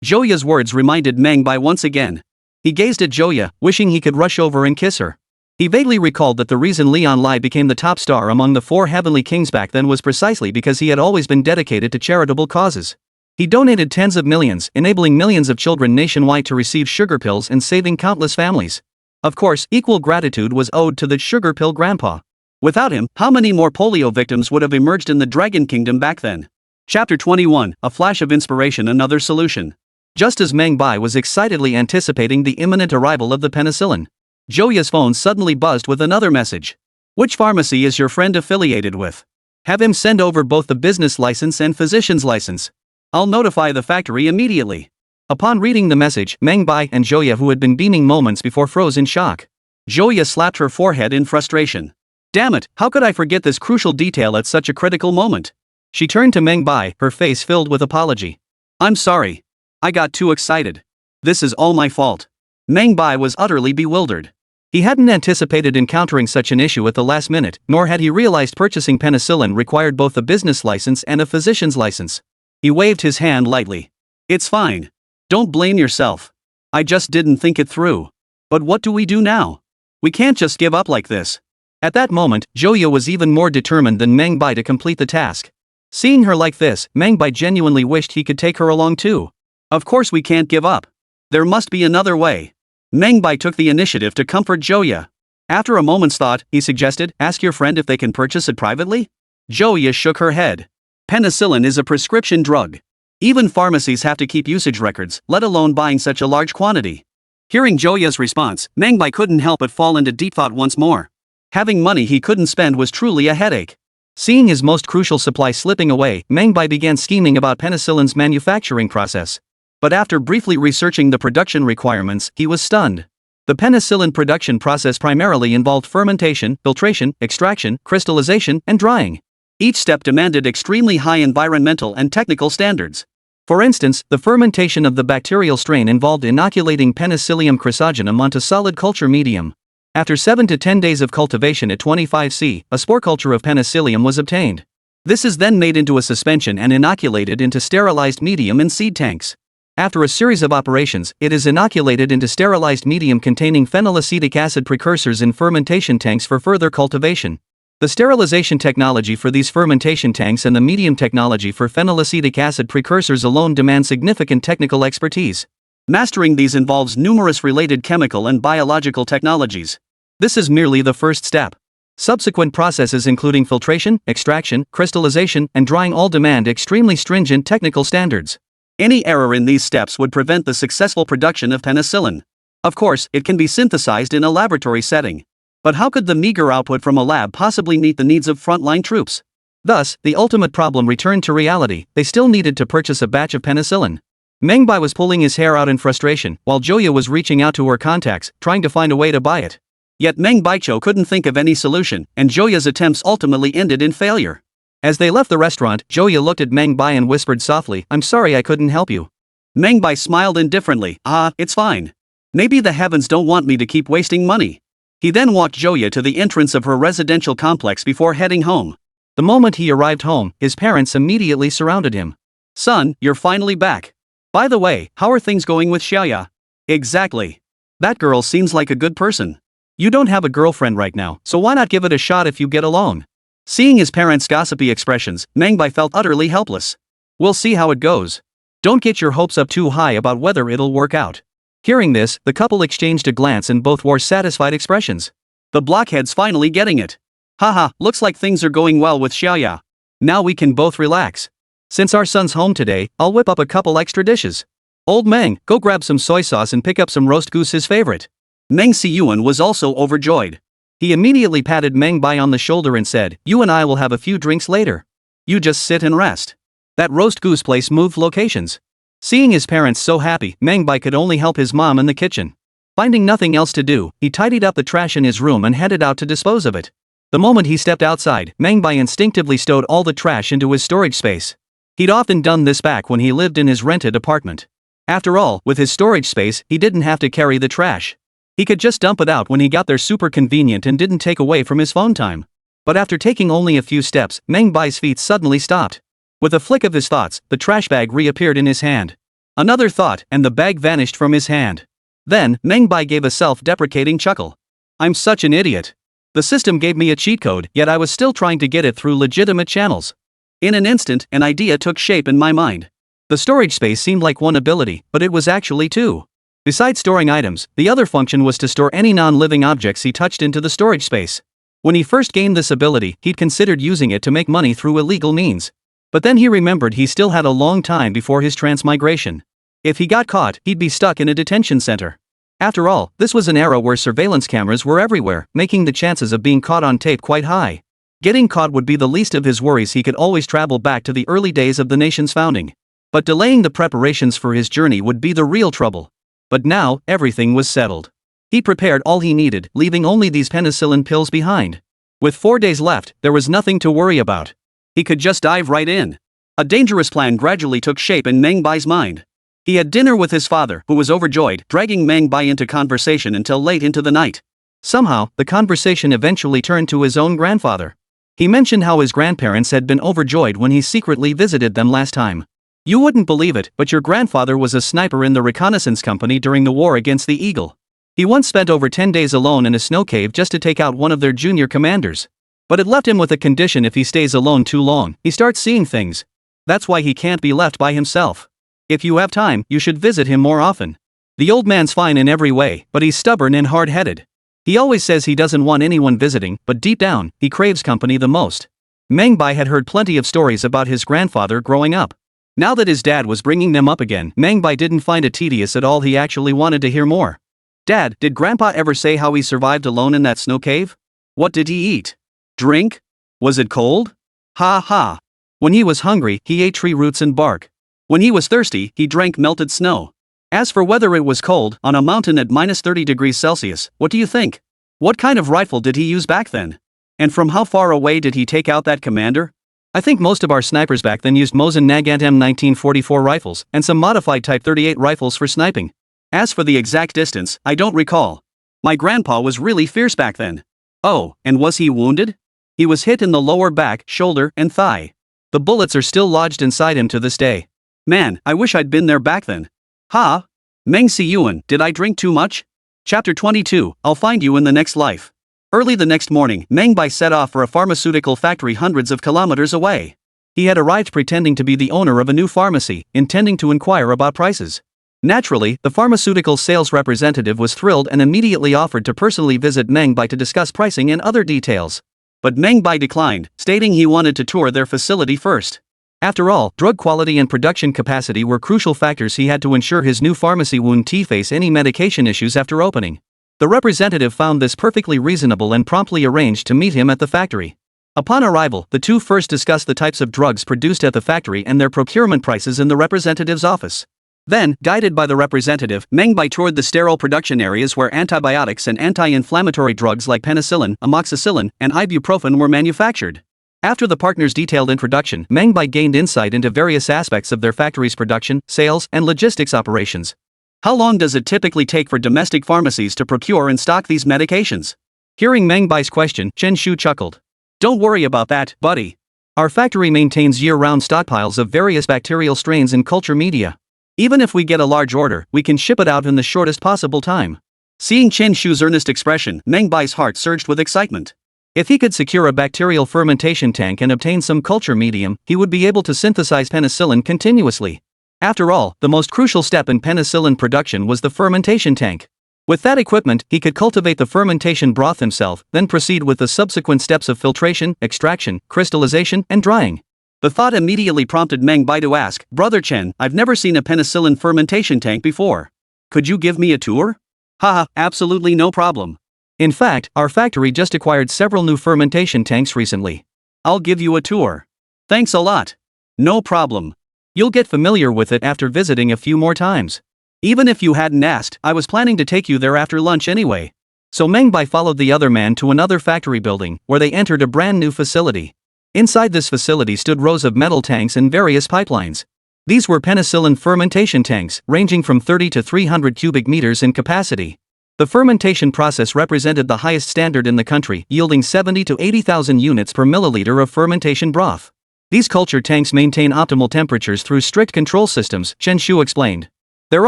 Joya's words reminded Meng Bai once again. He gazed at Joya, wishing he could rush over and kiss her. He vaguely recalled that the reason Leon Lai became the top star among the 4 heavenly kings back then was precisely because he had always been dedicated to charitable causes. He donated tens of millions, enabling millions of children nationwide to receive sugar pills and saving countless families. Of course, equal gratitude was owed to the sugar pill grandpa. Without him, how many more polio victims would have emerged in the Dragon Kingdom back then? Chapter 21, A Flash of Inspiration, Another Solution. Just as Meng Bai was excitedly anticipating the imminent arrival of the penicillin, Joya's phone suddenly buzzed with another message. "Which pharmacy is your friend affiliated with? Have him send over both the business license and physician's license. I'll notify the factory immediately." Upon reading the message, Meng Bai and Joya, who had been beaming moments before, froze in shock. Joya slapped her forehead in frustration. "Damn it, how could I forget this crucial detail at such a critical moment?" She turned to Meng Bai, her face filled with apology. "I'm sorry. I got too excited. This is all my fault." Meng Bai was utterly bewildered. He hadn't anticipated encountering such an issue at the last minute, nor had he realized purchasing penicillin required both a business license and a physician's license. He waved his hand lightly. "It's fine. Don't blame yourself. I just didn't think it through. But what do we do now? We can't just give up like this." At that moment, Joya was even more determined than Meng Bai to complete the task. Seeing her like this, Meng Bai genuinely wished he could take her along too. "Of course we can't give up. There must be another way." Meng Bai took the initiative to comfort Joya. After a moment's thought, he suggested, ask your friend if they can purchase it privately? Joya shook her head. Penicillin is a prescription drug. Even pharmacies have to keep usage records, let alone buying such a large quantity. Hearing Joya's response, Meng Bai couldn't help but fall into deep thought once more. Having money he couldn't spend was truly a headache. Seeing his most crucial supply slipping away, Meng Bai began scheming about penicillin's manufacturing process. But after briefly researching the production requirements, he was stunned. The penicillin production process primarily involved fermentation, filtration, extraction, crystallization, and drying. Each step demanded extremely high environmental and technical standards. For instance, the fermentation of the bacterial strain involved inoculating Penicillium chrysogenum onto solid culture medium. After 7 to 10 days of cultivation at 25°C, a spore culture of Penicillium was obtained. This is then made into a suspension and inoculated into sterilized medium in seed tanks. After a series of operations, it is inoculated into sterilized medium containing phenylacetic acid precursors in fermentation tanks for further cultivation. The sterilization technology for these fermentation tanks and the medium technology for phenylacetic acid precursors alone demand significant technical expertise. Mastering these involves numerous related chemical and biological technologies. This is merely the first step. Subsequent processes including filtration, extraction, crystallization, and drying all demand extremely stringent technical standards. Any error in these steps would prevent the successful production of penicillin. Of course, it can be synthesized in a laboratory setting. But how could the meager output from a lab possibly meet the needs of frontline troops? Thus, the ultimate problem returned to reality. They still needed to purchase a batch of penicillin. Meng Bai was pulling his hair out in frustration, while Joya was reaching out to her contacts, trying to find a way to buy it. Yet Meng Baicho couldn't think of any solution, and Joya's attempts ultimately ended in failure. As they left the restaurant, Joya looked at Meng Bai and whispered softly, "I'm sorry I couldn't help you." Meng Bai smiled indifferently, "It's fine. Maybe the heavens don't want me to keep wasting money." He then walked Joya to the entrance of her residential complex before heading home. The moment he arrived home, his parents immediately surrounded him. "Son, you're finally back. By the way, how are things going with Xiaoya?" "Exactly. That girl seems like a good person. You don't have a girlfriend right now, so why not give it a shot if you get along?" Seeing his parents' gossipy expressions, Meng Bai felt utterly helpless. "We'll see how it goes. Don't get your hopes up too high about whether it'll work out." Hearing this, the couple exchanged a glance and both wore satisfied expressions. The blockhead's finally getting it. "Haha, looks like things are going well with Xiaoya. Now we can both relax. Since our son's home today, I'll whip up a couple extra dishes. Old Meng, go grab some soy sauce and pick up some roast goose, his favorite." Meng Siyuan was also overjoyed. He immediately patted Meng Bai on the shoulder and said, "You and I will have a few drinks later. You just sit and rest." That roast goose place moved locations. Seeing his parents so happy, Meng Bai could only help his mom in the kitchen. Finding nothing else to do, he tidied up the trash in his room and headed out to dispose of it. The moment he stepped outside, Meng Bai instinctively stowed all the trash into his storage space. He'd often done this back when he lived in his rented apartment. After all, with his storage space, he didn't have to carry the trash. He could just dump it out when he got there, super convenient and didn't take away from his phone time. But after taking only a few steps, Meng Bai's feet suddenly stopped. With a flick of his thoughts, the trash bag reappeared in his hand. Another thought, and the bag vanished from his hand. Then, Meng Bai gave a self-deprecating chuckle. "I'm such an idiot. The system gave me a cheat code, yet I was still trying to get it through legitimate channels." In an instant, an idea took shape in my mind. The storage space seemed like one ability, but it was actually two. Besides storing items, the other function was to store any non-living objects he touched into the storage space. When he first gained this ability, he'd considered using it to make money through illegal means. But then he remembered he still had a long time before his transmigration. If he got caught, he'd be stuck in a detention center. After all, this was an era where surveillance cameras were everywhere, making the chances of being caught on tape quite high. Getting caught would be the least of his worries. He could always travel back to the early days of the nation's founding. But delaying the preparations for his journey would be the real trouble. But now, everything was settled. He prepared all he needed, leaving only these penicillin pills behind. With 4 days left, there was nothing to worry about. He could just dive right in. A dangerous plan gradually took shape in Meng Bai's mind. He had dinner with his father, who was overjoyed, dragging Meng Bai into conversation until late into the night. Somehow, the conversation eventually turned to his own grandfather. He mentioned how his grandparents had been overjoyed when he secretly visited them last time. "You wouldn't believe it, but your grandfather was a sniper in the reconnaissance company during the war against the Eagle. He once spent over 10 days alone in a snow cave just to take out one of their junior commanders. But it left him with a condition: if he stays alone too long, he starts seeing things. That's why he can't be left by himself. If you have time, you should visit him more often. The old man's fine in every way, but he's stubborn and hard-headed. He always says he doesn't want anyone visiting, but deep down, he craves company the most. Meng Bai had heard plenty of stories about his grandfather growing up. Now that his dad was bringing them up again, Meng Bai didn't find it tedious at all. He actually wanted to hear more. Dad, did Grandpa ever say how he survived alone in that snow cave? What did he eat? Drink? Was it cold? Ha ha. When he was hungry, he ate tree roots and bark. When he was thirsty, he drank melted snow. As for whether it was cold, on a mountain at minus 30 degrees Celsius, what do you think? What kind of rifle did he use back then? And from how far away did he take out that commander? I think most of our snipers back then used Mosin Nagant M1944 rifles, and some modified Type 38 rifles for sniping. As for the exact distance, I don't recall. My grandpa was really fierce back then. Oh, and was he wounded? He was hit in the lower back, shoulder, and thigh. The bullets are still lodged inside him to this day. Man, I wish I'd been there back then. Ha! Meng Si Yuan, did I drink too much? Chapter 22, I'll find you in the next life. Early the next morning, Meng Bai set off for a pharmaceutical factory hundreds of kilometers away. He had arrived pretending to be the owner of a new pharmacy, intending to inquire about prices. Naturally, the pharmaceutical sales representative was thrilled and immediately offered to personally visit Meng Bai to discuss pricing and other details. But Meng Bai declined, stating he wanted to tour their facility first. After all, drug quality and production capacity were crucial factors he had to ensure his new pharmacy wouldn't face any medication issues after opening. The representative found this perfectly reasonable and promptly arranged to meet him at the factory. Upon arrival, the two first discussed the types of drugs produced at the factory and their procurement prices in the representative's office. Then, guided by the representative, Meng Bai toured the sterile production areas where antibiotics and anti-inflammatory drugs like penicillin, amoxicillin, and ibuprofen were manufactured. After the partners' detailed introduction, Meng Bai gained insight into various aspects of their factory's production, sales, and logistics operations. How long does it typically take for domestic pharmacies to procure and stock these medications? Hearing Meng Bai's question, Chen Shu chuckled. Don't worry about that, buddy. Our factory maintains year-round stockpiles of various bacterial strains and culture media. Even if we get a large order, we can ship it out in the shortest possible time. Seeing Chen Shu's earnest expression, Meng Bai's heart surged with excitement. If he could secure a bacterial fermentation tank and obtain some culture medium, he would be able to synthesize penicillin continuously. After all, the most crucial step in penicillin production was the fermentation tank. With that equipment, he could cultivate the fermentation broth himself, then proceed with the subsequent steps of filtration, extraction, crystallization, and drying. The thought immediately prompted Meng Bai to ask, Brother Chen, I've never seen a penicillin fermentation tank before. Could you give me a tour? Haha, absolutely no problem. In fact, our factory just acquired several new fermentation tanks recently. I'll give you a tour. Thanks a lot. No problem. You'll get familiar with it after visiting a few more times. Even if you hadn't asked, I was planning to take you there after lunch anyway. So Meng Bai followed the other man to another factory building, where they entered a brand new facility. Inside this facility stood rows of metal tanks and various pipelines. These were penicillin fermentation tanks, ranging from 30 to 300 cubic meters in capacity. The fermentation process represented the highest standard in the country, yielding 70 to 80,000 units per milliliter of fermentation broth. These culture tanks maintain optimal temperatures through strict control systems, Chen Shu explained. They're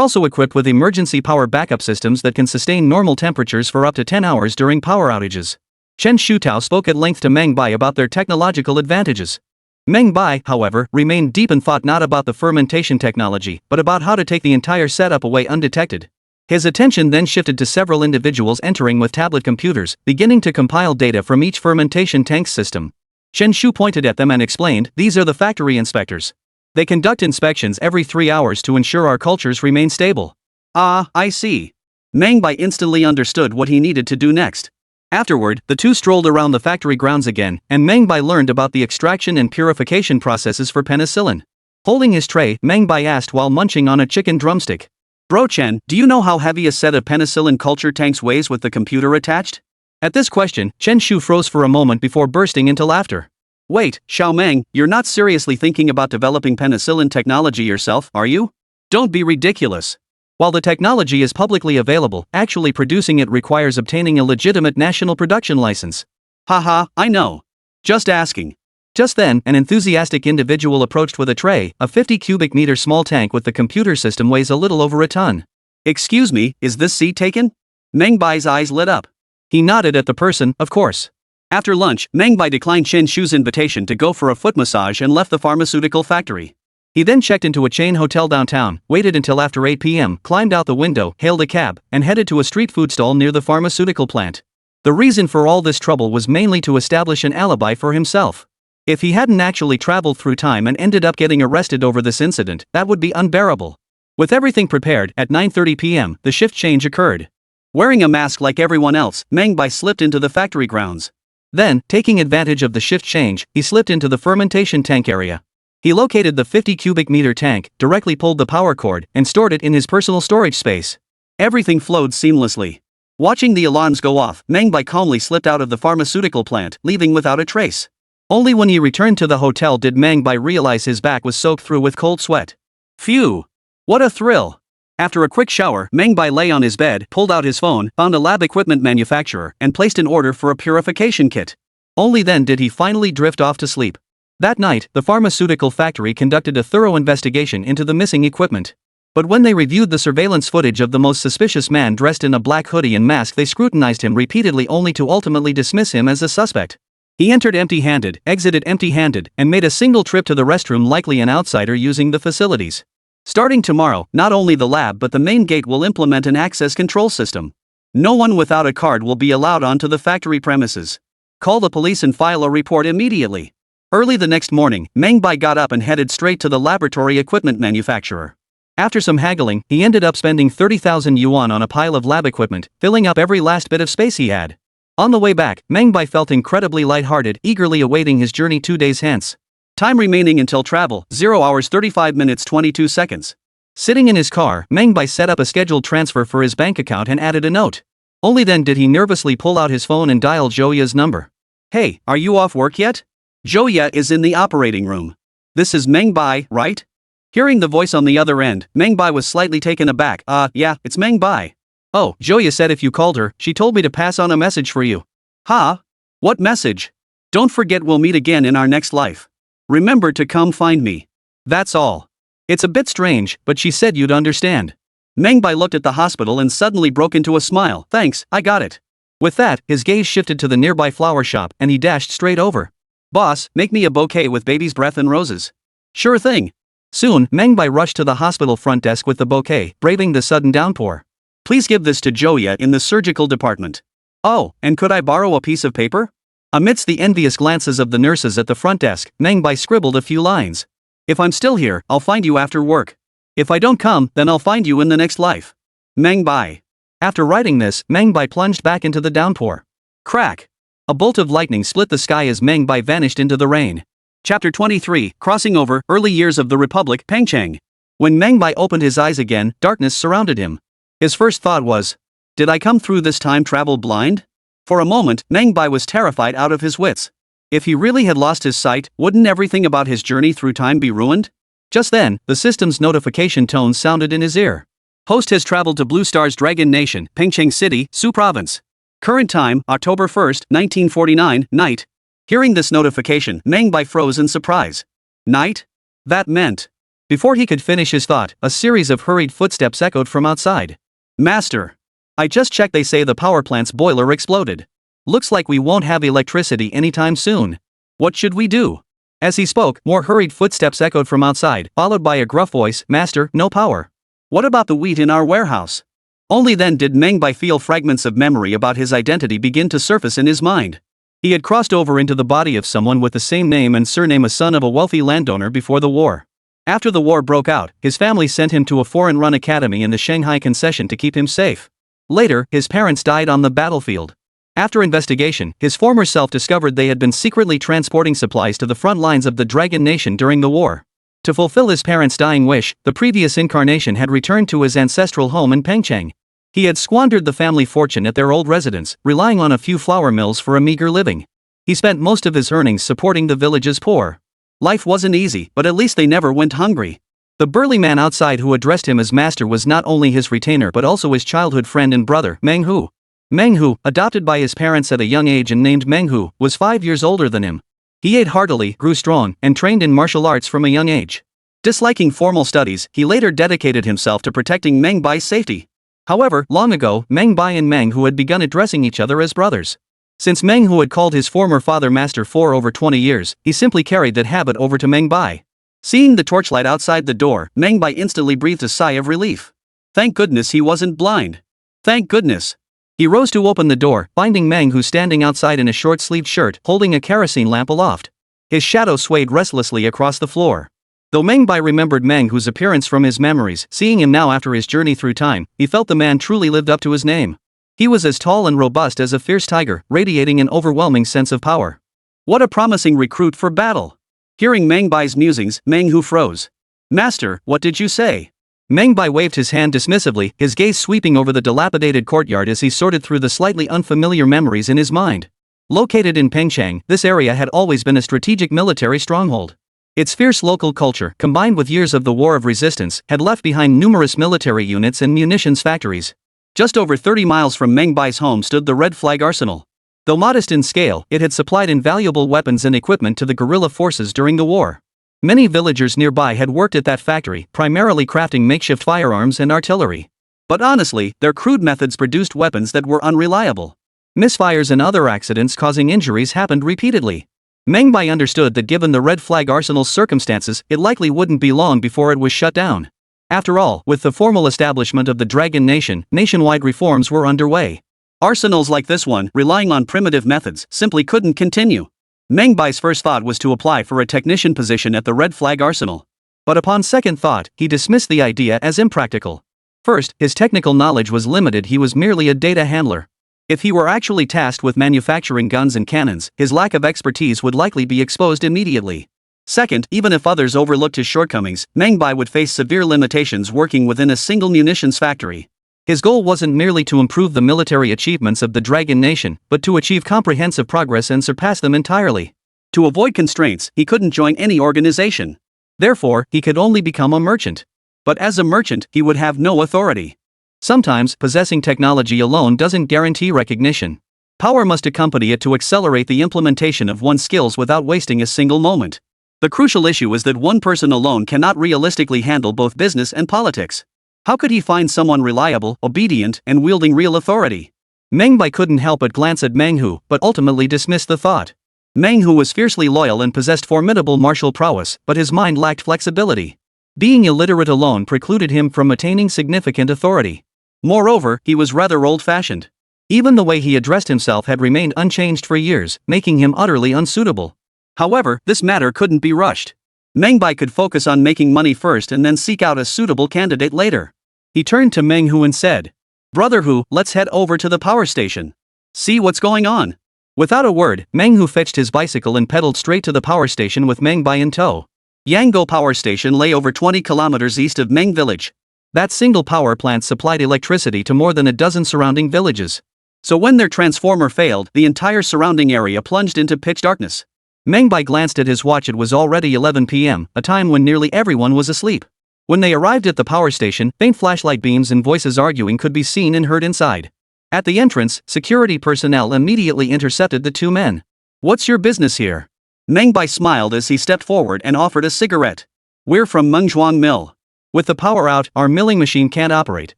also equipped with emergency power backup systems that can sustain normal temperatures for up to 10 hours during power outages. Chen Shutao spoke at length to Meng Bai about their technological advantages. Meng Bai, however, remained deep in thought not about the fermentation technology, but about how to take the entire setup away undetected. His attention then shifted to several individuals entering with tablet computers, beginning to compile data from each fermentation tank system. Chen Shu pointed at them and explained, these are the factory inspectors. They conduct inspections every 3 hours to ensure our cultures remain stable. Ah, I see. Meng Bai instantly understood what he needed to do next. Afterward, the two strolled around the factory grounds again, and Meng Bai learned about the extraction and purification processes for penicillin. Holding his tray, Meng Bai asked while munching on a chicken drumstick. Bro Chen, do you know how heavy a set of penicillin culture tanks weighs with the computer attached? At this question, Chen Shu froze for a moment before bursting into laughter. Wait, Xiao Meng, you're not seriously thinking about developing penicillin technology yourself, are you? Don't be ridiculous. While the technology is publicly available, actually producing it requires obtaining a legitimate national production license. Haha, I know. Just asking. Just then, an enthusiastic individual approached with a tray. A 50 cubic meter small tank with the computer system weighs a little over a ton. Excuse me, is this seat taken? Meng Bai's eyes lit up. He nodded at the person, of course. After lunch, Meng Bai declined Chen Shu's invitation to go for a foot massage and left the pharmaceutical factory. He then checked into a chain hotel downtown, waited until after 8 p.m., climbed out the window, hailed a cab, and headed to a street food stall near the pharmaceutical plant. The reason for all this trouble was mainly to establish an alibi for himself. If he hadn't actually traveled through time and ended up getting arrested over this incident, that would be unbearable. With everything prepared, at 9:30 p.m., the shift change occurred. Wearing a mask like everyone else, Meng Bai slipped into the factory grounds. Then, taking advantage of the shift change, he slipped into the fermentation tank area. He located the 50 cubic meter tank, directly pulled the power cord, and stored it in his personal storage space. Everything flowed seamlessly. Watching the alarms go off, Meng Bai calmly slipped out of the pharmaceutical plant, leaving without a trace. Only when he returned to the hotel did Meng Bai realize his back was soaked through with cold sweat. Phew! What a thrill! After a quick shower, Meng Bai lay on his bed, pulled out his phone, found a lab equipment manufacturer, and placed an order for a purification kit. Only then did he finally drift off to sleep. That night, the pharmaceutical factory conducted a thorough investigation into the missing equipment. But when they reviewed the surveillance footage of the most suspicious man dressed in a black hoodie and mask, they scrutinized him repeatedly only to ultimately dismiss him as a suspect. He entered empty-handed, exited empty-handed, and made a single trip to the restroom, likely an outsider using the facilities. Starting tomorrow, not only the lab but the main gate will implement an access control system. No one without a card will be allowed onto the factory premises. Call the police and file a report immediately. Early the next morning, Meng Bai got up and headed straight to the laboratory equipment manufacturer. After some haggling, he ended up spending 30,000 yuan on a pile of lab equipment, filling up every last bit of space he had. On the way back, Meng Bai felt incredibly lighthearted, eagerly awaiting his journey 2 days hence. Time remaining until travel, 0 hours 35 minutes 22 seconds. Sitting in his car, Meng Bai set up a scheduled transfer for his bank account and added a note. Only then did he nervously pull out his phone and dial Zhouya's number. "Hey, are you off work yet? Zhouya is in the operating room. This is Meng Bai, right?" Hearing the voice on the other end, Meng Bai was slightly taken aback. Yeah, it's Meng Bai. "Oh, Zhouya said if you called her, she told me to pass on a message for you." "Huh? What message?" "Don't forget we'll meet again in our next life. Remember to come find me. That's all." "It's a bit strange, but she said you'd understand." Meng Bai looked at the hospital and suddenly broke into a smile. "Thanks, I got it." With that, his gaze shifted to the nearby flower shop and he dashed straight over. "Boss, make me a bouquet with baby's breath and roses." "Sure thing." Soon, Meng Bai rushed to the hospital front desk with the bouquet, braving the sudden downpour. "Please give this to Zhouya in the surgical department." "Oh, and could I borrow a piece of paper?" Amidst the envious glances of the nurses at the front desk, Meng Bai scribbled a few lines. "If I'm still here, I'll find you after work. If I don't come, then I'll find you in the next life. Meng Bai." After writing this, Meng Bai plunged back into the downpour. Crack! A bolt of lightning split the sky as Meng Bai vanished into the rain. Chapter 23, Crossing Over, Early Years of the Republic, Pengcheng. When Meng Bai opened his eyes again, darkness surrounded him. His first thought was, "Did I come through this time travel blind?" For a moment, Meng Bai was terrified out of his wits. If he really had lost his sight, wouldn't everything about his journey through time be ruined? Just then, the system's notification tone sounded in his ear. Host has traveled to Blue Star's Dragon Nation, Pengcheng City, Su Province. Current time, October 1st, 1949, night. Hearing this notification, Meng Bai froze in surprise. Night? That meant. Before he could finish his thought, a series of hurried footsteps echoed from outside. "Master. I just checked, they say the power plant's boiler exploded. Looks like we won't have electricity anytime soon. What should we do?" As he spoke, more hurried footsteps echoed from outside, followed by a gruff voice, "Master, no power." "What about the wheat in our warehouse?" Only then did Meng Bai feel fragments of memory about his identity begin to surface in his mind. He had crossed over into the body of someone with the same name and surname, a son of a wealthy landowner before the war. After the war broke out, his family sent him to a foreign-run academy in the Shanghai concession to keep him safe. Later, his parents died on the battlefield. After investigation, his former self discovered they had been secretly transporting supplies to the front lines of the Dragon Nation during the war. To fulfill his parents' dying wish, the previous incarnation had returned to his ancestral home in Pengcheng. He had squandered the family fortune at their old residence, relying on a few flour mills for a meager living. He spent most of his earnings supporting the village's poor. Life wasn't easy, but at least they never went hungry. The burly man outside who addressed him as master was not only his retainer but also his childhood friend and brother, Meng Hu. Meng Hu, adopted by his parents at a young age and named Meng Hu, was 5 years older than him. He ate heartily, grew strong, and trained in martial arts from a young age. Disliking formal studies, he later dedicated himself to protecting Meng Bai's safety. However, long ago, Meng Bai and Meng Hu had begun addressing each other as brothers. Since Meng Hu had called his former father master for over 20 years, he simply carried that habit over to Meng Bai. Seeing the torchlight outside the door, Meng Bai instantly breathed a sigh of relief. Thank goodness he wasn't blind. Thank goodness. He rose to open the door, finding Meng Hu standing outside in a short-sleeved shirt, holding a kerosene lamp aloft. His shadow swayed restlessly across the floor. Though Meng Bai remembered Meng Hu's appearance from his memories, seeing him now after his journey through time, he felt the man truly lived up to his name. He was as tall and robust as a fierce tiger, radiating an overwhelming sense of power. What a promising recruit for battle! Hearing Meng Bai's musings, Meng Hu froze. Master, what did you say? Meng Bai waved his hand dismissively, his gaze sweeping over the dilapidated courtyard as he sorted through the slightly unfamiliar memories in his mind. Located in Pengchang, this area had always been a strategic military stronghold. Its fierce local culture, combined with years of the War of Resistance, had left behind numerous military units and munitions factories. Just over 30 miles from Meng Bai's home stood the Red Flag Arsenal. Though modest in scale, it had supplied invaluable weapons and equipment to the guerrilla forces during the war. Many villagers nearby had worked at that factory, primarily crafting makeshift firearms and artillery. But honestly, their crude methods produced weapons that were unreliable. Misfires and other accidents causing injuries happened repeatedly. Meng Bai understood that given the Red Flag Arsenal's circumstances, it likely wouldn't be long before it was shut down. After all, with the formal establishment of the Dragon Nation, nationwide reforms were underway. Arsenals like this one, relying on primitive methods, simply couldn't continue. Meng Bai's first thought was to apply for a technician position at the Red Flag Arsenal. But upon second thought, he dismissed the idea as impractical. First, his technical knowledge was limited, he was merely a data handler. If he were actually tasked with manufacturing guns and cannons, his lack of expertise would likely be exposed immediately. Second, even if others overlooked his shortcomings, Meng Bai would face severe limitations working within a single munitions factory. His goal wasn't merely to improve the military achievements of the Dragon Nation, but to achieve comprehensive progress and surpass them entirely. To avoid constraints, he couldn't join any organization. Therefore, he could only become a merchant. But as a merchant, he would have no authority. Sometimes, possessing technology alone doesn't guarantee recognition. Power must accompany it to accelerate the implementation of one's skills without wasting a single moment. The crucial issue is that one person alone cannot realistically handle both business and politics. How could he find someone reliable, obedient, and wielding real authority? Meng Bai couldn't help but glance at Meng Hu, but ultimately dismissed the thought. Meng Hu was fiercely loyal and possessed formidable martial prowess, but his mind lacked flexibility. Being illiterate alone precluded him from attaining significant authority. Moreover, he was rather old-fashioned. Even the way he addressed himself had remained unchanged for years, making him utterly unsuitable. However, this matter couldn't be rushed. Meng Bai could focus on making money first and then seek out a suitable candidate later. He turned to Meng Hu and said, "Brother Hu, let's head over to the power station. See what's going on." Without a word, Meng Hu fetched his bicycle and pedaled straight to the power station with Meng Bai in tow. Yanggo Power Station lay over 20 kilometers east of Meng Village. That single power plant supplied electricity to more than a dozen surrounding villages. So when their transformer failed, the entire surrounding area plunged into pitch darkness. Meng Bai glanced at his watch. It was already 11 p.m., a time when nearly everyone was asleep. When they arrived at the power station, faint flashlight beams and voices arguing could be seen and heard inside. At the entrance, security personnel immediately intercepted the two men. "What's your business here?" Meng Bai smiled as he stepped forward and offered a cigarette. "We're from Mengzhuang Mill. With the power out, our milling machine can't operate,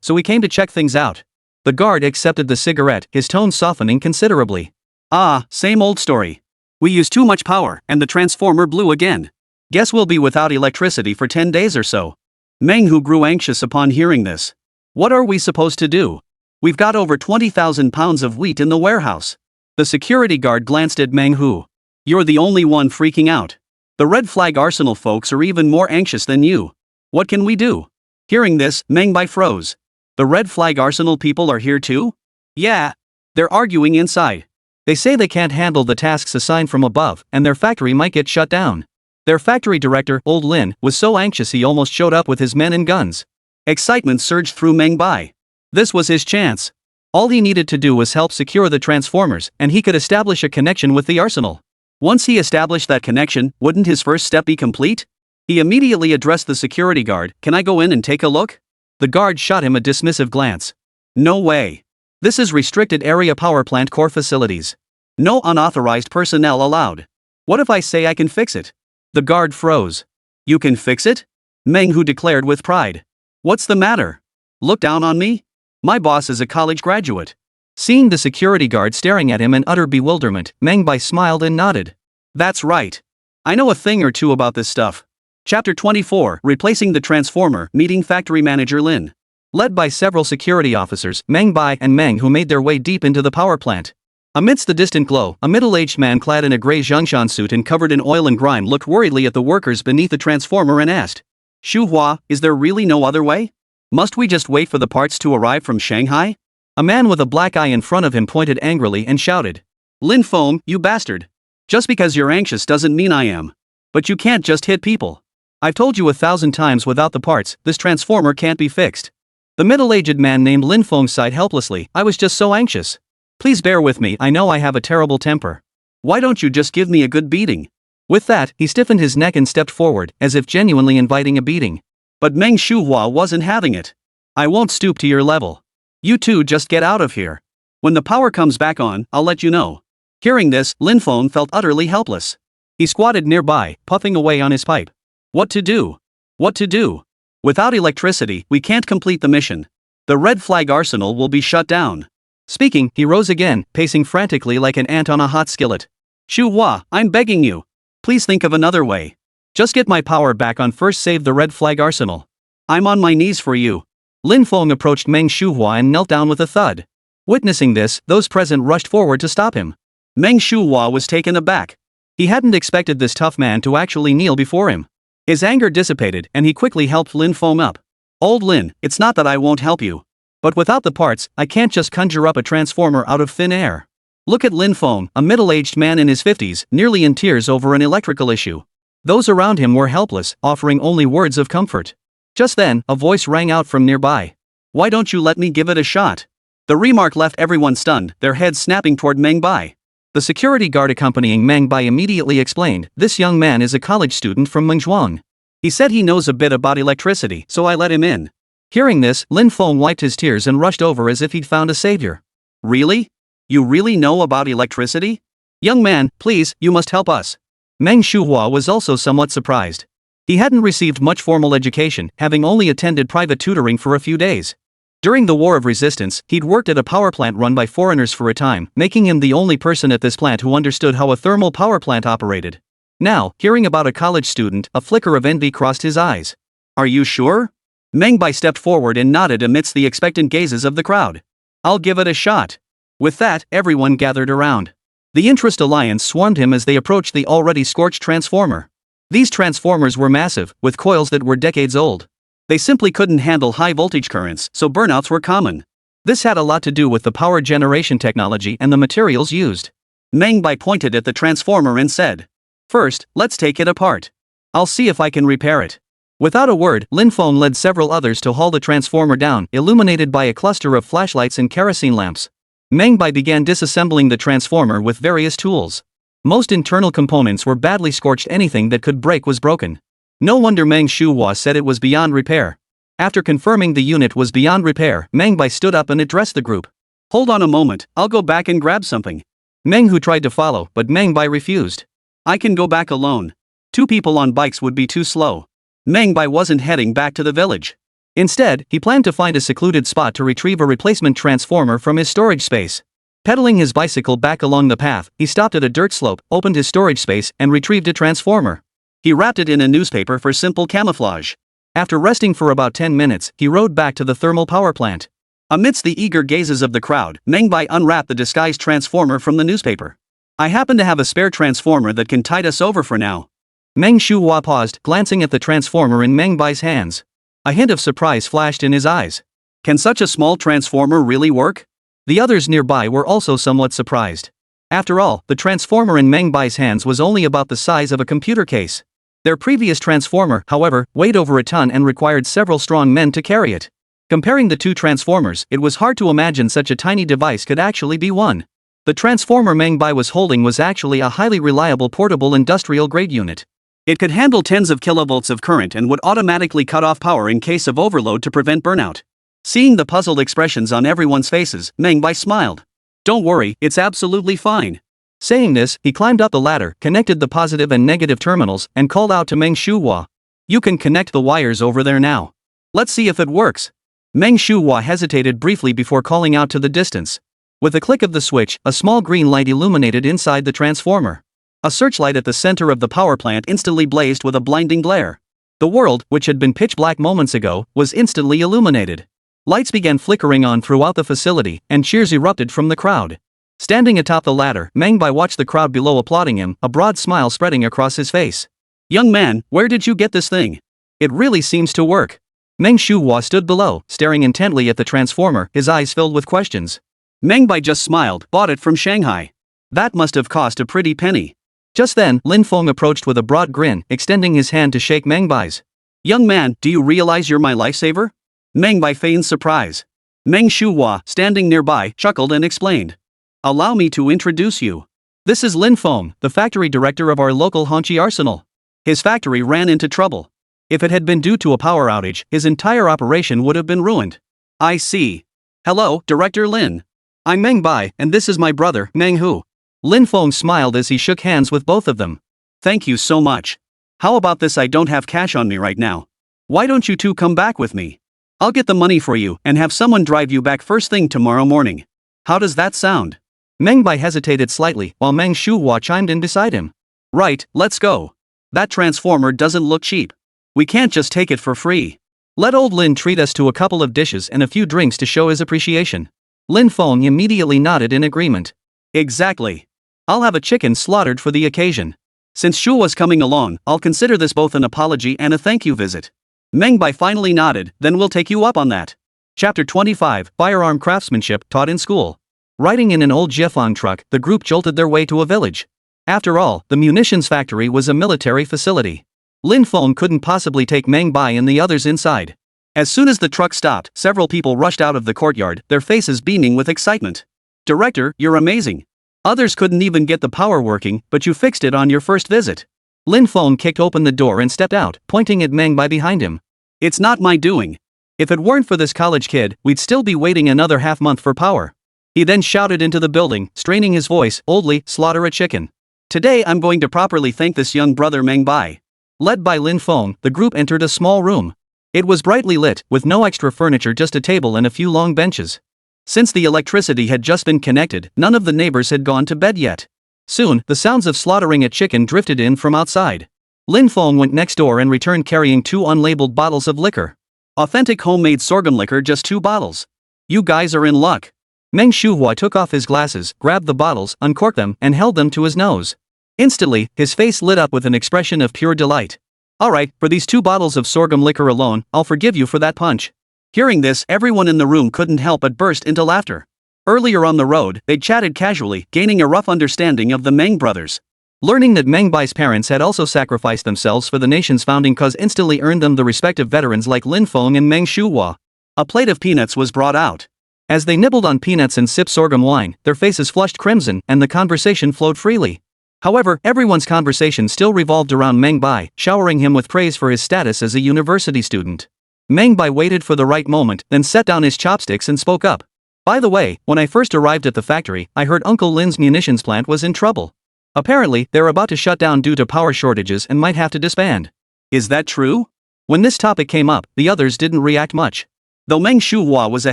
so we came to check things out." The guard accepted the cigarette, his tone softening considerably. "Ah, same old story. We used too much power, and the transformer blew again. Guess we'll be without electricity for 10 days or so." Meng Hu grew anxious upon hearing this. "What are we supposed to do? We've got over 20,000 pounds of wheat in the warehouse." The security guard glanced at Meng Hu. "You're the only one freaking out. The Red Flag Arsenal folks are even more anxious than you. What can we do?" Hearing this, Meng Bai froze. "The Red Flag Arsenal people are here too?" "Yeah. They're arguing inside. They say they can't handle the tasks assigned from above, and their factory might get shut down. Their factory director, Old Lin, was so anxious he almost showed up with his men and guns." Excitement surged through Meng Bai. This was his chance. All he needed to do was help secure the transformers, and he could establish a connection with the arsenal. Once he established that connection, wouldn't his first step be complete? He immediately addressed the security guard. "Can I go in and take a look?" The guard shot him a dismissive glance. "No way. This is restricted area power plant core facilities. No unauthorized personnel allowed. What if I say I can fix it?" The guard froze. "You can fix it?" Meng Hu declared with pride. "What's the matter? Look down on me? My boss is a college graduate." Seeing the security guard staring at him in utter bewilderment, Meng Bai smiled and nodded. "That's right. I know a thing or two about this stuff." Chapter 24, Replacing the Transformer, Meeting Factory Manager Lin. led by several security officers, Meng Bai and Meng, who made their way deep into the power plant. Amidst the distant glow, a middle-aged man clad in a gray Zhongshan suit and covered in oil and grime looked worriedly at the workers beneath the transformer and asked, "Shu Hua, is there really no other way? Must we just wait for the parts to arrive from Shanghai?" A man with a black eye in front of him pointed angrily and shouted, "Lin Feng, you bastard! Just because you're anxious doesn't mean I am. But you can't just hit people. I've told you 1,000 times without the parts, this transformer can't be fixed." The middle-aged man named Lin Feng sighed helplessly, "I was just so anxious. Please bear with me, I know I have a terrible temper. Why don't you just give me a good beating?" With that, he stiffened his neck and stepped forward, as if genuinely inviting a beating. But Meng Shuhua wasn't having it. "I won't stoop to your level. You two just get out of here. When the power comes back on, I'll let you know." Hearing this, Lin Feng felt utterly helpless. He squatted nearby, puffing away on his pipe. What to do? What to do? Without electricity, we can't complete the mission. The red flag arsenal will be shut down. Speaking, he rose again, pacing frantically like an ant on a hot skillet. "Shu Hua, I'm begging you. Please think of another way. Just get my power back on first, save the red flag arsenal. I'm on my knees for you." Lin Feng approached Meng Shuhua and knelt down with a thud. Witnessing this, those present rushed forward to stop him. Meng Shuhua was taken aback. He hadn't expected this tough man to actually kneel before him. His anger dissipated and he quickly helped Lin Feng up. "Old Lin, it's not that I won't help you. But without the parts, I can't just conjure up a transformer out of thin air." Look at Lin Feng, a middle-aged man in his 50s, nearly in tears over an electrical issue. Those around him were helpless, offering only words of comfort. Just then, a voice rang out from nearby. "Why don't you let me give it a shot?" The remark left everyone stunned, their heads snapping toward Meng Bai. The security guard accompanying Meng Bai immediately explained, "This young man is a college student from Mengzhuang. He said he knows a bit about electricity, so I let him in." Hearing this, Lin Feng wiped his tears and rushed over as if he'd found a savior. "Really? You really know about electricity? Young man, please, you must help us." Meng Shuhua was also somewhat surprised. He hadn't received much formal education, having only attended private tutoring for a few days. During the War of Resistance, he'd worked at a power plant run by foreigners for a time, making him the only person at this plant who understood how a thermal power plant operated. Now, hearing about a college student, a flicker of envy crossed his eyes. "Are you sure?" Meng Bai stepped forward and nodded amidst the expectant gazes of the crowd. "I'll give it a shot." With that, everyone gathered around. The Interest Alliance swarmed him as they approached the already scorched transformer. These transformers were massive, with coils that were decades old. They simply couldn't handle high voltage currents, so burnouts were common. This had a lot to do with the power generation technology and the materials used. Meng Bai pointed at the transformer and said, "First, let's take it apart. I'll see if I can repair it." Without a word, Lin Feng led several others to haul the transformer down, illuminated by a cluster of flashlights and kerosene lamps. Meng Bai began disassembling the transformer with various tools. Most internal components were badly scorched, anything that could break was broken. No wonder Meng Shuhua said it was beyond repair. After confirming the unit was beyond repair, Meng Bai stood up and addressed the group. "Hold on a moment, I'll go back and grab something." Meng Hu tried to follow, but Meng Bai refused. "I can go back alone. 2 people on bikes would be too slow." Meng Bai wasn't heading back to the village. Instead, he planned to find a secluded spot to retrieve a replacement transformer from his storage space. Pedaling his bicycle back along the path, he stopped at a dirt slope, opened his storage space, and retrieved a transformer. He wrapped it in a newspaper for simple camouflage. After resting for about 10 minutes, he rode back to the thermal power plant. Amidst the eager gazes of the crowd, Meng Bai unwrapped the disguised transformer from the newspaper. "I happen to have a spare transformer that can tide us over for now." Meng Shuhua paused, glancing at the transformer in Meng Bai's hands. A hint of surprise flashed in his eyes. Can such a small transformer really work? The others nearby were also somewhat surprised. After all, the transformer in Meng Bai's hands was only about the size of a computer case. Their previous transformer, however, weighed over a ton and required several strong men to carry it. Comparing the two transformers, it was hard to imagine such a tiny device could actually be one. The transformer Meng Bai was holding was actually a highly reliable portable industrial-grade unit. It could handle tens of kilovolts of current and would automatically cut off power in case of overload to prevent burnout. Seeing the puzzled expressions on everyone's faces, Meng Bai smiled. "Don't worry, it's absolutely fine." Saying this, he climbed up the ladder, connected the positive and negative terminals, and called out to Meng Shuhua. "You can connect the wires over there now. Let's see if it works." Meng Shuhua hesitated briefly before calling out to the distance. With a click of the switch, a small green light illuminated inside the transformer. A searchlight at the center of the power plant instantly blazed with a blinding glare. The world, which had been pitch black moments ago, was instantly illuminated. Lights began flickering on throughout the facility, and cheers erupted from the crowd. Standing atop the ladder, Meng Bai watched the crowd below applauding him, a broad smile spreading across his face. "Young man, where did you get this thing? It really seems to work." Meng Shuhua stood below, staring intently at the transformer, his eyes filled with questions. Meng Bai just smiled. "Bought it from Shanghai. That must have cost a pretty penny." Just then, Lin Feng approached with a broad grin, extending his hand to shake Meng Bai's. "Young man, do you realize you're my lifesaver?" Meng Bai feigned surprise. Meng Shuhua, standing nearby, chuckled and explained. "Allow me to introduce you. This is Lin Feng, the factory director of our local Hongqi arsenal. His factory ran into trouble. If it had been due to a power outage, his entire operation would have been ruined." "I see. Hello, Director Lin. I'm Meng Bai, and this is my brother, Meng Hu." Lin Feng smiled as he shook hands with both of them. "Thank you so much. How about this? I don't have cash on me right now. Why don't you two come back with me? I'll get the money for you and have someone drive you back first thing tomorrow morning. How does that sound?" Meng Bai hesitated slightly, while Meng Shuhua chimed in beside him. "Right, let's go. That transformer doesn't look cheap. We can't just take it for free. Let old Lin treat us to a couple of dishes and a few drinks to show his appreciation." Lin Feng immediately nodded in agreement. "Exactly. I'll have a chicken slaughtered for the occasion. Since Shua's coming along, I'll consider this both an apology and a thank you visit." Meng Bai finally nodded. "Then we'll take you up on that." Chapter 25, Firearm Craftsmanship Taught in School. Riding in an old Jiefang truck, the group jolted their way to a village. After all, the munitions factory was a military facility. Lin Feng couldn't possibly take Meng Bai and the others inside. As soon as the truck stopped, several people rushed out of the courtyard, their faces beaming with excitement. "Director, you're amazing. Others couldn't even get the power working, but you fixed it on your first visit." Lin Feng kicked open the door and stepped out, pointing at Meng Bai behind him. "It's not my doing. If it weren't for this college kid, we'd still be waiting another half-month for power." He then shouted into the building, straining his voice, "Oldly, slaughter a chicken. Today I'm going to properly thank this young brother Meng Bai." Led by Lin Feng, the group entered a small room. It was brightly lit, with no extra furniture, just a table and a few long benches. Since the electricity had just been connected, none of the neighbors had gone to bed yet. Soon, the sounds of slaughtering a chicken drifted in from outside. Lin Feng went next door and returned carrying 2 unlabeled bottles of liquor. "Authentic homemade sorghum liquor, just 2 bottles. You guys are in luck." Meng Shuhua took off his glasses, grabbed the bottles, uncorked them, and held them to his nose. Instantly, his face lit up with an expression of pure delight. "Alright, for these 2 bottles of sorghum liquor alone, I'll forgive you for that punch." Hearing this, everyone in the room couldn't help but burst into laughter. Earlier on the road, they'd chatted casually, gaining a rough understanding of the Meng brothers. Learning that Meng Bai's parents had also sacrificed themselves for the nation's founding cause instantly earned them the respect of veterans like Lin Feng and Meng Shuhua. A plate of peanuts was brought out. As they nibbled on peanuts and sipped sorghum wine, their faces flushed crimson and the conversation flowed freely. However, everyone's conversation still revolved around Meng Bai, showering him with praise for his status as a university student. Meng Bai waited for the right moment, then set down his chopsticks and spoke up. "By the way, when I first arrived at the factory, I heard Uncle Lin's munitions plant was in trouble. Apparently, they're about to shut down due to power shortages and might have to disband." "Is that true?" When this topic came up, the others didn't react much. Though Meng Shuhua was a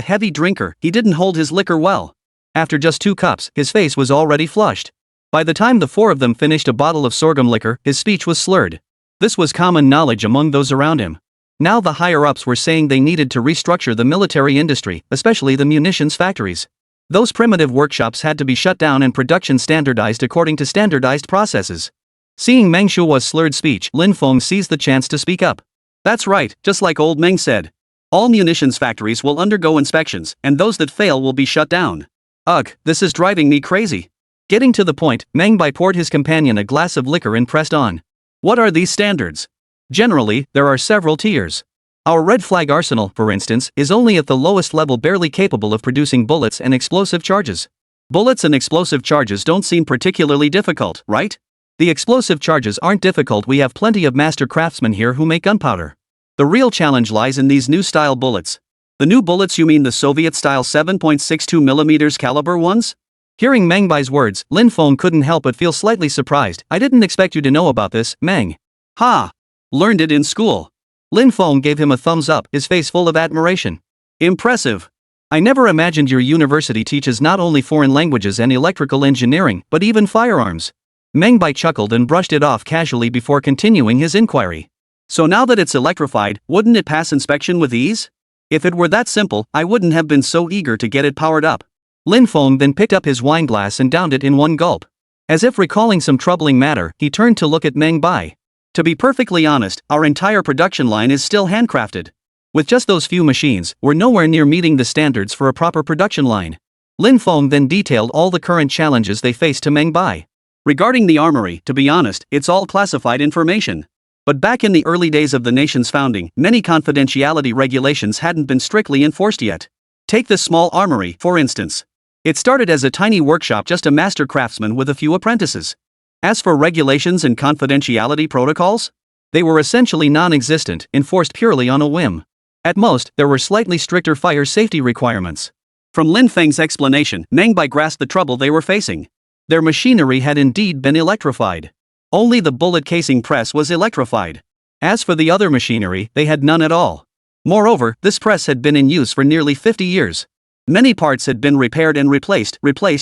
heavy drinker, he didn't hold his liquor well. After just 2 cups, his face was already flushed. By the time the 4 of them finished a bottle of sorghum liquor, his speech was slurred. This was common knowledge among those around him. Now the higher-ups were saying they needed to restructure the military industry, especially the munitions factories. Those primitive workshops had to be shut down and production standardized according to standardized processes. Seeing Meng Shua's slurred speech, Lin Feng seized the chance to speak up. "That's right, just like old Meng said. All munitions factories will undergo inspections, and those that fail will be shut down." "Ugh, this is driving me crazy." Getting to the point, Meng Bai poured his companion a glass of liquor and pressed on. "What are these standards?" "Generally, there are several tiers. Our red flag arsenal, for instance, is only at the lowest level, barely capable of producing bullets and explosive charges." "Bullets and explosive charges don't seem particularly difficult, right?" "The explosive charges aren't difficult. We have plenty of master craftsmen here who make gunpowder. The real challenge lies in these new style bullets." "The new bullets, you mean the Soviet-style 7.62mm caliber ones?" Hearing Meng Bai's words, Lin Feng couldn't help but feel slightly surprised. "I didn't expect you to know about this, Meng." "Ha! Learned it in school." Lin Feng gave him a thumbs up, his face full of admiration. "Impressive. I never imagined your university teaches not only foreign languages and electrical engineering, but even firearms." Meng Bai chuckled and brushed it off casually before continuing his inquiry. "So now that it's electrified, wouldn't it pass inspection with ease?" If it were that simple, I wouldn't have been so eager to get it powered up. Lin Feng then picked up his wine glass and downed it in one gulp. As if recalling some troubling matter, he turned to look at Meng Bai. To be perfectly honest, our entire production line is still handcrafted. With just those few machines, we're nowhere near meeting the standards for a proper production line. Lin Feng then detailed all the current challenges they face to Meng Bai. Regarding the armory, to be honest, it's all classified information. But back in the early days of the nation's founding, many confidentiality regulations hadn't been strictly enforced yet. Take this small armory, for instance. It started as a tiny workshop, just a master craftsman with a few apprentices. As for regulations and confidentiality protocols, they were essentially non-existent, enforced purely on a whim. At most, there were slightly stricter fire safety requirements. From Lin Feng's explanation, Meng Bai grasped the trouble they were facing. Their machinery had indeed been electrified. Only the bullet casing press was electrified. As for the other machinery, they had none at all. Moreover, this press had been in use for nearly 50 years. Many parts had been repaired and replaced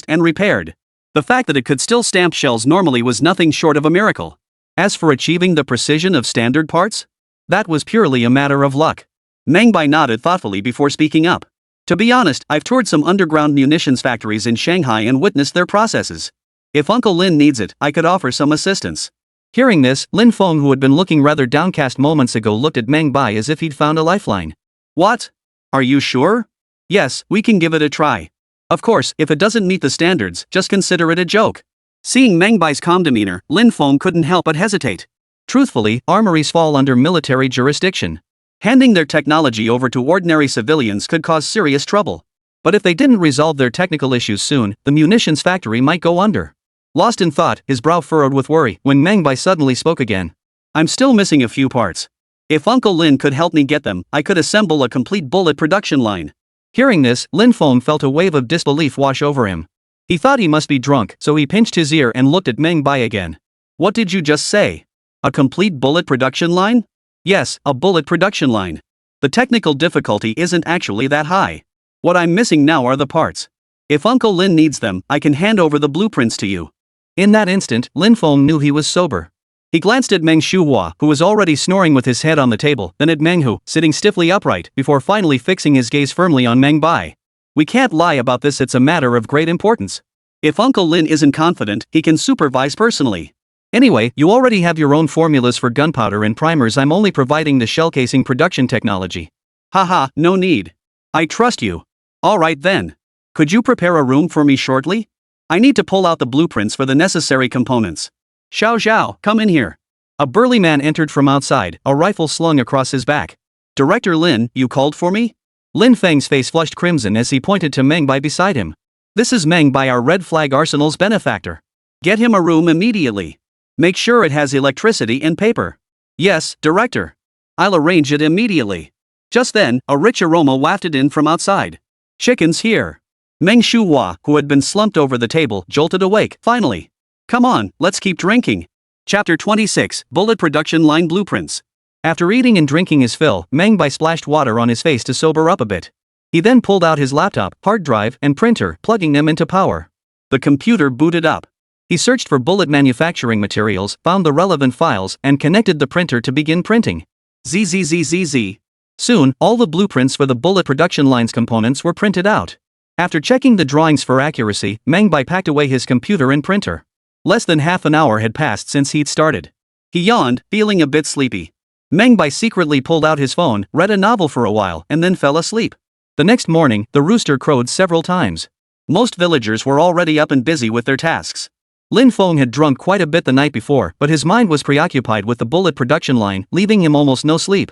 and repaired. The fact that it could still stamp shells normally was nothing short of a miracle. As for achieving the precision of standard parts, that was purely a matter of luck. Meng Bai nodded thoughtfully before speaking up. To be honest, I've toured some underground munitions factories in Shanghai and witnessed their processes. If Uncle Lin needs it, I could offer some assistance. Hearing this, Lin Feng, who had been looking rather downcast moments ago, looked at Meng Bai as if he'd found a lifeline. What? Are you sure? Yes, we can give it a try. Of course, if it doesn't meet the standards, just consider it a joke. Seeing Meng Bai's calm demeanor, Lin Feng couldn't help but hesitate. Truthfully, armories fall under military jurisdiction. Handing their technology over to ordinary civilians could cause serious trouble. But if they didn't resolve their technical issues soon, the munitions factory might go under. Lost in thought, his brow furrowed with worry, when Meng Bai suddenly spoke again. I'm still missing a few parts. If Uncle Lin could help me get them, I could assemble a complete bullet production line. Hearing this, Lin Feng felt a wave of disbelief wash over him. He thought he must be drunk, so he pinched his ear and looked at Meng Bai again. What did you just say? A complete bullet production line? Yes, a bullet production line. The technical difficulty isn't actually that high. What I'm missing now are the parts. If Uncle Lin needs them, I can hand over the blueprints to you. In that instant, Lin Feng knew he was sober. He glanced at Meng Shuhua, who was already snoring with his head on the table, then at Meng Hu, sitting stiffly upright, before finally fixing his gaze firmly on Meng Bai. We can't lie about this, it's a matter of great importance. If Uncle Lin isn't confident, he can supervise personally. Anyway, you already have your own formulas for gunpowder and primers, I'm only providing the shell casing production technology. Haha, no need. I trust you. Alright then. Could you prepare a room for me shortly? I need to pull out the blueprints for the necessary components. Xiao Xiao, come in here. A burly man entered from outside, a rifle slung across his back. Director Lin, you called for me? Lin Feng's face flushed crimson as he pointed to Meng Bai beside him. This is Meng Bai, our Red Flag Arsenal's benefactor. Get him a room immediately. Make sure it has electricity and paper. Yes, Director. I'll arrange it immediately. Just then, a rich aroma wafted in from outside. Chicken's here. Meng Shuhua, who had been slumped over the table, jolted awake, finally. Come on, let's keep drinking. Chapter 26, Bullet Production Line Blueprints. After eating and drinking his fill, Meng Bai splashed water on his face to sober up a bit. He then pulled out his laptop, hard drive, and printer, plugging them into power. The computer booted up. He searched for bullet manufacturing materials, found the relevant files, and connected the printer to begin printing. Zzzzz. Soon, all the blueprints for the bullet production line's components were printed out. After checking the drawings for accuracy, Meng Bai packed away his computer and printer. Less than half an hour had passed since he'd started. He yawned, feeling a bit sleepy. Meng Bai secretly pulled out his phone, read a novel for a while, and then fell asleep. The next morning, the rooster crowed several times. Most villagers were already up and busy with their tasks. Lin Feng had drunk quite a bit the night before, but his mind was preoccupied with the bullet production line, leaving him almost no sleep.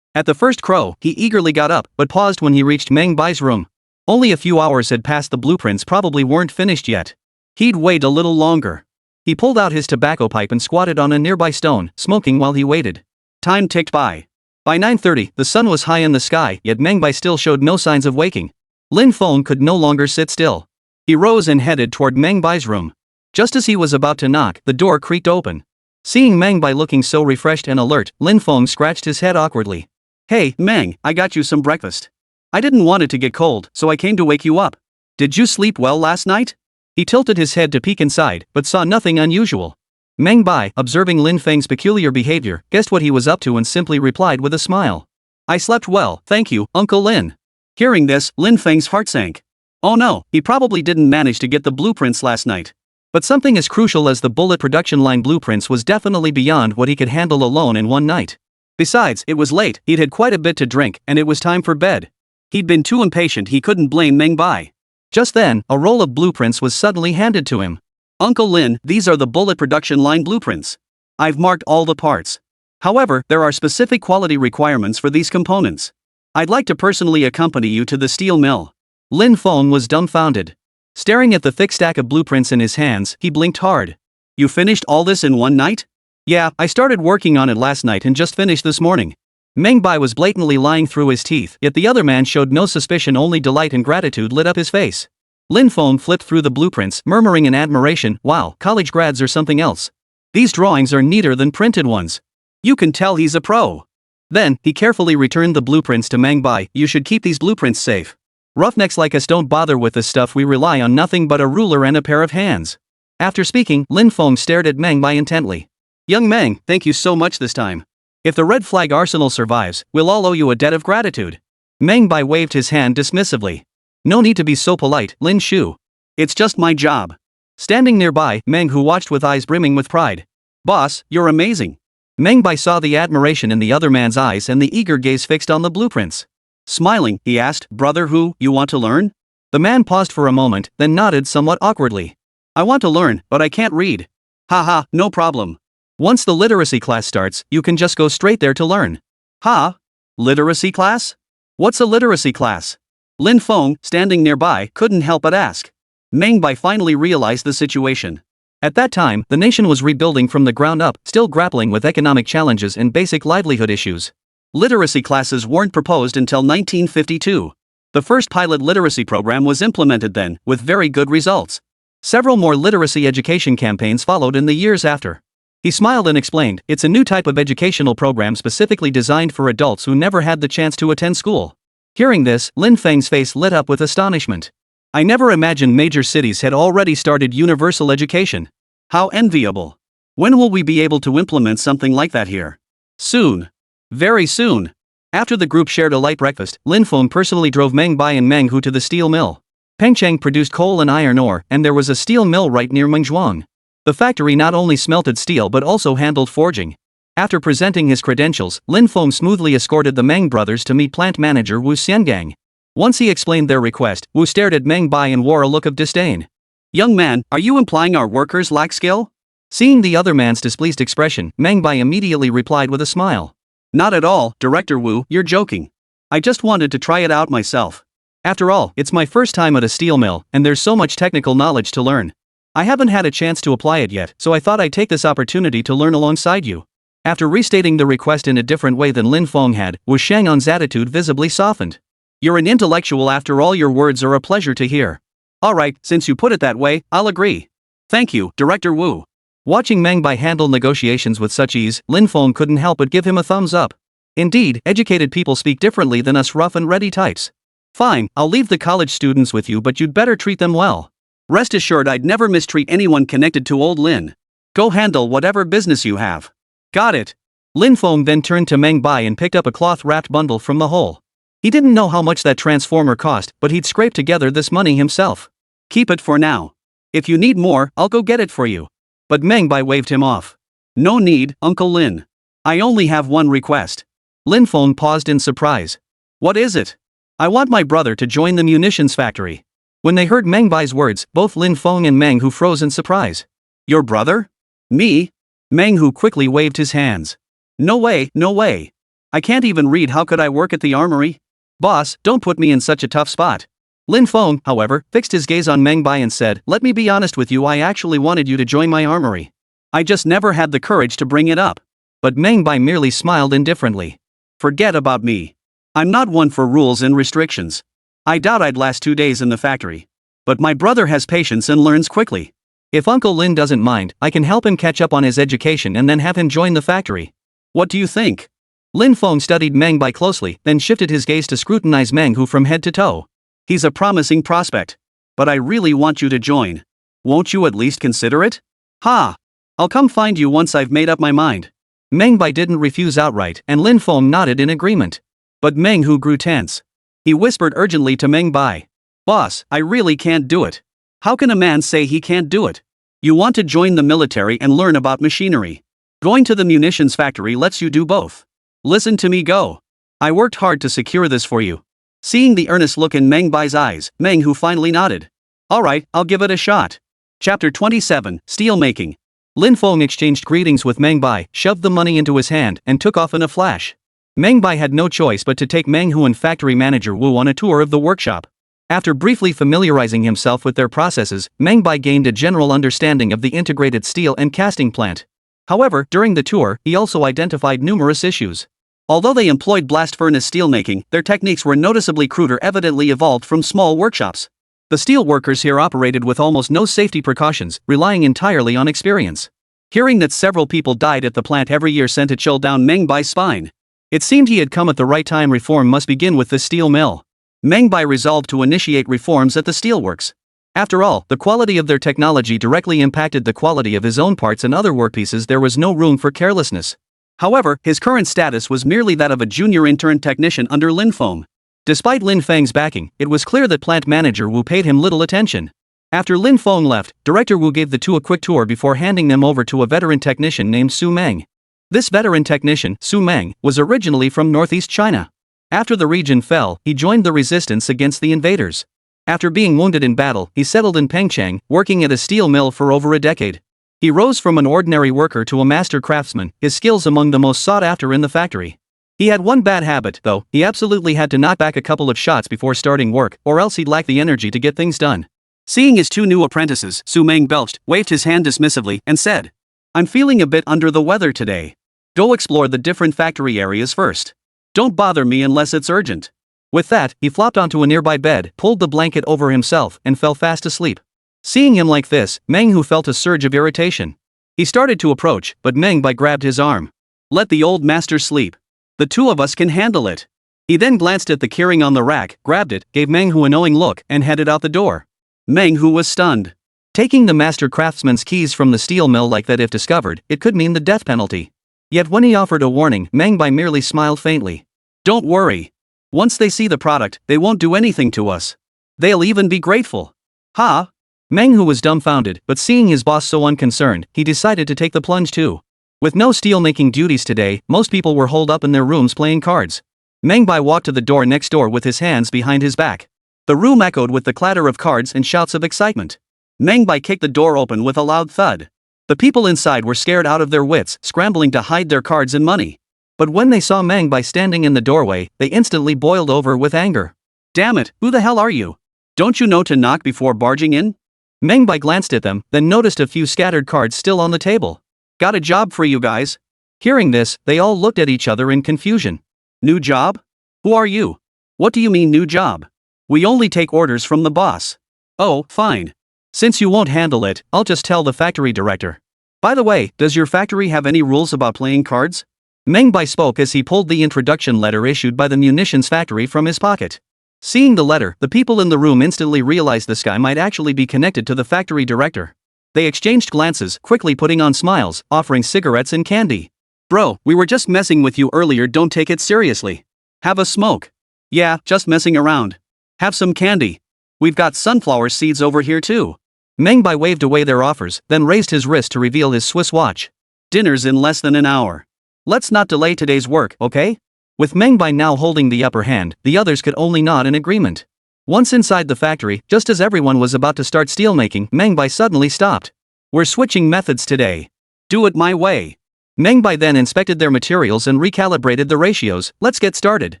At the first crow, he eagerly got up, but paused when he reached Meng Bai's room. Only a few hours had passed, the blueprints probably weren't finished yet. He'd wait a little longer. He pulled out his tobacco pipe and squatted on a nearby stone, smoking while he waited. Time ticked by. By 9:30, the sun was high in the sky, yet Meng Bai still showed no signs of waking. Lin Feng could no longer sit still. He rose and headed toward Meng Bai's room. Just as he was about to knock, the door creaked open. Seeing Meng Bai looking so refreshed and alert, Lin Feng scratched his head awkwardly. Hey, Meng, I got you some breakfast. I didn't want it to get cold, so I came to wake you up. Did you sleep well last night? He tilted his head to peek inside, but saw nothing unusual. Meng Bai, observing Lin Feng's peculiar behavior, guessed what he was up to and simply replied with a smile. I slept well, thank you, Uncle Lin. Hearing this, Lin Feng's heart sank. Oh no, he probably didn't manage to get the blueprints last night. But something as crucial as the bullet production line blueprints was definitely beyond what he could handle alone in one night. Besides, it was late, he'd had quite a bit to drink, and it was time for bed. He'd been too impatient, he couldn't blame Meng Bai. Just then, a roll of blueprints was suddenly handed to him. Uncle Lin, these are the bullet production line blueprints. I've marked all the parts. However, there are specific quality requirements for these components. I'd like to personally accompany you to the steel mill. Lin Feng was dumbfounded. Staring at the thick stack of blueprints in his hands, he blinked hard. You finished all this in one night? Yeah, I started working on it last night and just finished this morning. Meng Bai was blatantly lying through his teeth, yet the other man showed no suspicion, only delight and gratitude lit up his face. Lin Feng flipped through the blueprints, murmuring in admiration, wow, college grads are something else. These drawings are neater than printed ones. You can tell he's a pro. Then, he carefully returned the blueprints to Meng Bai. You should keep these blueprints safe. Roughnecks like us don't bother with this stuff, we rely on nothing but a ruler and a pair of hands. After speaking, Lin Feng stared at Meng Bai intently. Young Meng, thank you so much this time. If the red flag arsenal survives, we'll all owe you a debt of gratitude. Meng Bai waved his hand dismissively. No need to be so polite, Lin Shu. It's just my job. Standing nearby, Meng Hu watched with eyes brimming with pride. Boss, you're amazing. Meng Bai saw the admiration in the other man's eyes and the eager gaze fixed on the blueprints. Smiling, he asked, Brother Hu, you want to learn? The man paused for a moment, then nodded somewhat awkwardly. I want to learn, but I can't read. Haha, no problem. Once the literacy class starts, you can just go straight there to learn. Ha? Literacy class? What's a literacy class? Lin Feng, standing nearby, couldn't help but ask. Meng Bai finally realized the situation. At that time, the nation was rebuilding from the ground up, still grappling with economic challenges and basic livelihood issues. Literacy classes weren't proposed until 1952. The first pilot literacy program was implemented then, with very good results. Several more literacy education campaigns followed in the years after. He smiled and explained, it's a new type of educational program specifically designed for adults who never had the chance to attend school. Hearing this, Lin Feng's face lit up with astonishment. I never imagined major cities had already started universal education. How enviable. When will we be able to implement something like that here? Soon. Very soon. After the group shared a light breakfast, Lin Feng personally drove Meng Bai and Meng Hu to the steel mill. Pengcheng produced coal and iron ore, and there was a steel mill right near Mengzhuang. The factory not only smelted steel but also handled forging. After presenting his credentials, Lin Feng smoothly escorted the Meng brothers to meet plant manager Wu Xiangang. Once he explained their request, Wu stared at Meng Bai and wore a look of disdain. Young man, are you implying our workers lack skill? Seeing the other man's displeased expression, Meng Bai immediately replied with a smile. Not at all, Director Wu, you're joking. I just wanted to try it out myself. After all, it's my first time at a steel mill, and there's so much technical knowledge to learn. I haven't had a chance to apply it yet, so I thought I'd take this opportunity to learn alongside you. After restating the request in a different way than Lin Feng had, Wu Shang'an's attitude visibly softened. You're an intellectual after all, your words are a pleasure to hear. Alright, since you put it that way, I'll agree. Thank you, Director Wu. Watching Meng Bai handle negotiations with such ease, Lin Feng couldn't help but give him a thumbs up. Indeed, educated people speak differently than us rough and ready types. Fine, I'll leave the college students with you, but you'd better treat them well. Rest assured I'd never mistreat anyone connected to old Lin. Go handle whatever business you have. Got it. Lin Feng then turned to Meng Bai and picked up a cloth-wrapped bundle from the hole. He didn't know how much that transformer cost, but he'd scraped together this money himself. Keep it for now. If you need more, I'll go get it for you. But Meng Bai waved him off. No need, Uncle Lin. I only have one request. Lin Feng paused in surprise. What is it? I want my brother to join the munitions factory. When they heard Meng Bai's words, both Lin Feng and Meng Hu froze in surprise. Your brother? Me? Meng Hu quickly waved his hands. No way, no way. I can't even read, how could I work at the armory? Boss, don't put me in such a tough spot. Lin Feng, however, fixed his gaze on Meng Bai and said, let me be honest with you, I actually wanted you to join my armory. I just never had the courage to bring it up. But Meng Bai merely smiled indifferently. Forget about me. I'm not one for rules and restrictions. I doubt I'd last 2 days in the factory. But my brother has patience and learns quickly. If Uncle Lin doesn't mind, I can help him catch up on his education and then have him join the factory. What do you think? Lin Feng studied Meng Bai closely, then shifted his gaze to scrutinize Meng Hu from head to toe. He's a promising prospect. But I really want you to join. Won't you at least consider it? Ha! I'll come find you once I've made up my mind. Meng Bai didn't refuse outright, and Lin Feng nodded in agreement. But Meng Hu grew tense. He whispered urgently to Meng Bai. Boss, I really can't do it. How can a man say he can't do it? You want to join the military and learn about machinery. Going to the munitions factory lets you do both. Listen to me go. I worked hard to secure this for you. Seeing the earnest look in Meng Bai's eyes, Meng Hu finally nodded. Alright, I'll give it a shot. Chapter 27, Steelmaking. Lin Feng exchanged greetings with Meng Bai, shoved the money into his hand, and took off in a flash. Meng Bai had no choice but to take Meng Hu and factory manager Wu on a tour of the workshop. After briefly familiarizing himself with their processes, Meng Bai gained a general understanding of the integrated steel and casting plant. However, during the tour, he also identified numerous issues. Although they employed blast furnace steelmaking, their techniques were noticeably cruder, evidently evolved from small workshops. The steel workers here operated with almost no safety precautions, relying entirely on experience. Hearing that several people died at the plant every year sent a chill down Meng Bai's spine. It seemed he had come at the right time. Reform must begin with the steel mill. Meng Bai resolved to initiate reforms at the steelworks. After all, the quality of their technology directly impacted the quality of his own parts and other workpieces. There was no room for carelessness. However, his current status was merely that of a junior intern technician under Lin Feng. Despite Lin Feng's backing, it was clear that plant manager Wu paid him little attention. After Lin Feng left, Director Wu gave the two a quick tour before handing them over to a veteran technician named Su Meng. This veteran technician, Su Meng, was originally from northeast China. After the region fell, he joined the resistance against the invaders. After being wounded in battle, he settled in Pengcheng, working at a steel mill for over a decade. He rose from an ordinary worker to a master craftsman, his skills among the most sought after in the factory. He had one bad habit, though: he absolutely had to knock back a couple of shots before starting work, or else he'd lack the energy to get things done. Seeing his two new apprentices, Su Meng belched, waved his hand dismissively, and said, "I'm feeling a bit under the weather today. Go explore the different factory areas first. Don't bother me unless it's urgent." With that, he flopped onto a nearby bed, pulled the blanket over himself, and fell fast asleep. Seeing him like this, Meng Hu felt a surge of irritation. He started to approach, but Meng Bai grabbed his arm. "Let the old master sleep. The two of us can handle it." He then glanced at the keyring on the rack, grabbed it, gave Meng Hu a knowing look, and headed out the door. Meng Hu was stunned. Taking the master craftsman's keys from the steel mill like that, if discovered, it could mean the death penalty. Yet when he offered a warning, Meng Bai merely smiled faintly. "Don't worry. Once they see the product, they won't do anything to us. They'll even be grateful." "Ha?" Meng Hu was dumbfounded, but seeing his boss so unconcerned, he decided to take the plunge too. With no steelmaking duties today, most people were holed up in their rooms playing cards. Meng Bai walked to the door next door with his hands behind his back. The room echoed with the clatter of cards and shouts of excitement. Meng Bai kicked the door open with a loud thud. The people inside were scared out of their wits, scrambling to hide their cards and money. But when they saw Meng Bai standing in the doorway, they instantly boiled over with anger. "Damn it, who the hell are you? Don't you know to knock before barging in?" Meng Bai glanced at them, then noticed a few scattered cards still on the table. "Got a job for you guys." Hearing this, they all looked at each other in confusion. "New job? Who are you? What do you mean new job? We only take orders from the boss." "Oh, fine. Since you won't handle it, I'll just tell the factory director. By the way, does your factory have any rules about playing cards?" Meng Bai spoke as he pulled the introduction letter issued by the munitions factory from his pocket. Seeing the letter, the people in the room instantly realized this guy might actually be connected to the factory director. They exchanged glances, quickly putting on smiles, offering cigarettes and candy. "Bro, we were just messing with you earlier, don't take it seriously. Have a smoke." "Yeah, just messing around. Have some candy. We've got sunflower seeds over here too." Meng Bai waved away their offers, then raised his wrist to reveal his Swiss watch. "Dinner's in less than an hour. Let's not delay today's work, okay?" With Meng Bai now holding the upper hand, the others could only nod in agreement. Once inside the factory, just as everyone was about to start steelmaking, Meng Bai suddenly stopped. "We're switching methods today. Do it my way." Meng Bai then inspected their materials and recalibrated the ratios. "Let's get started."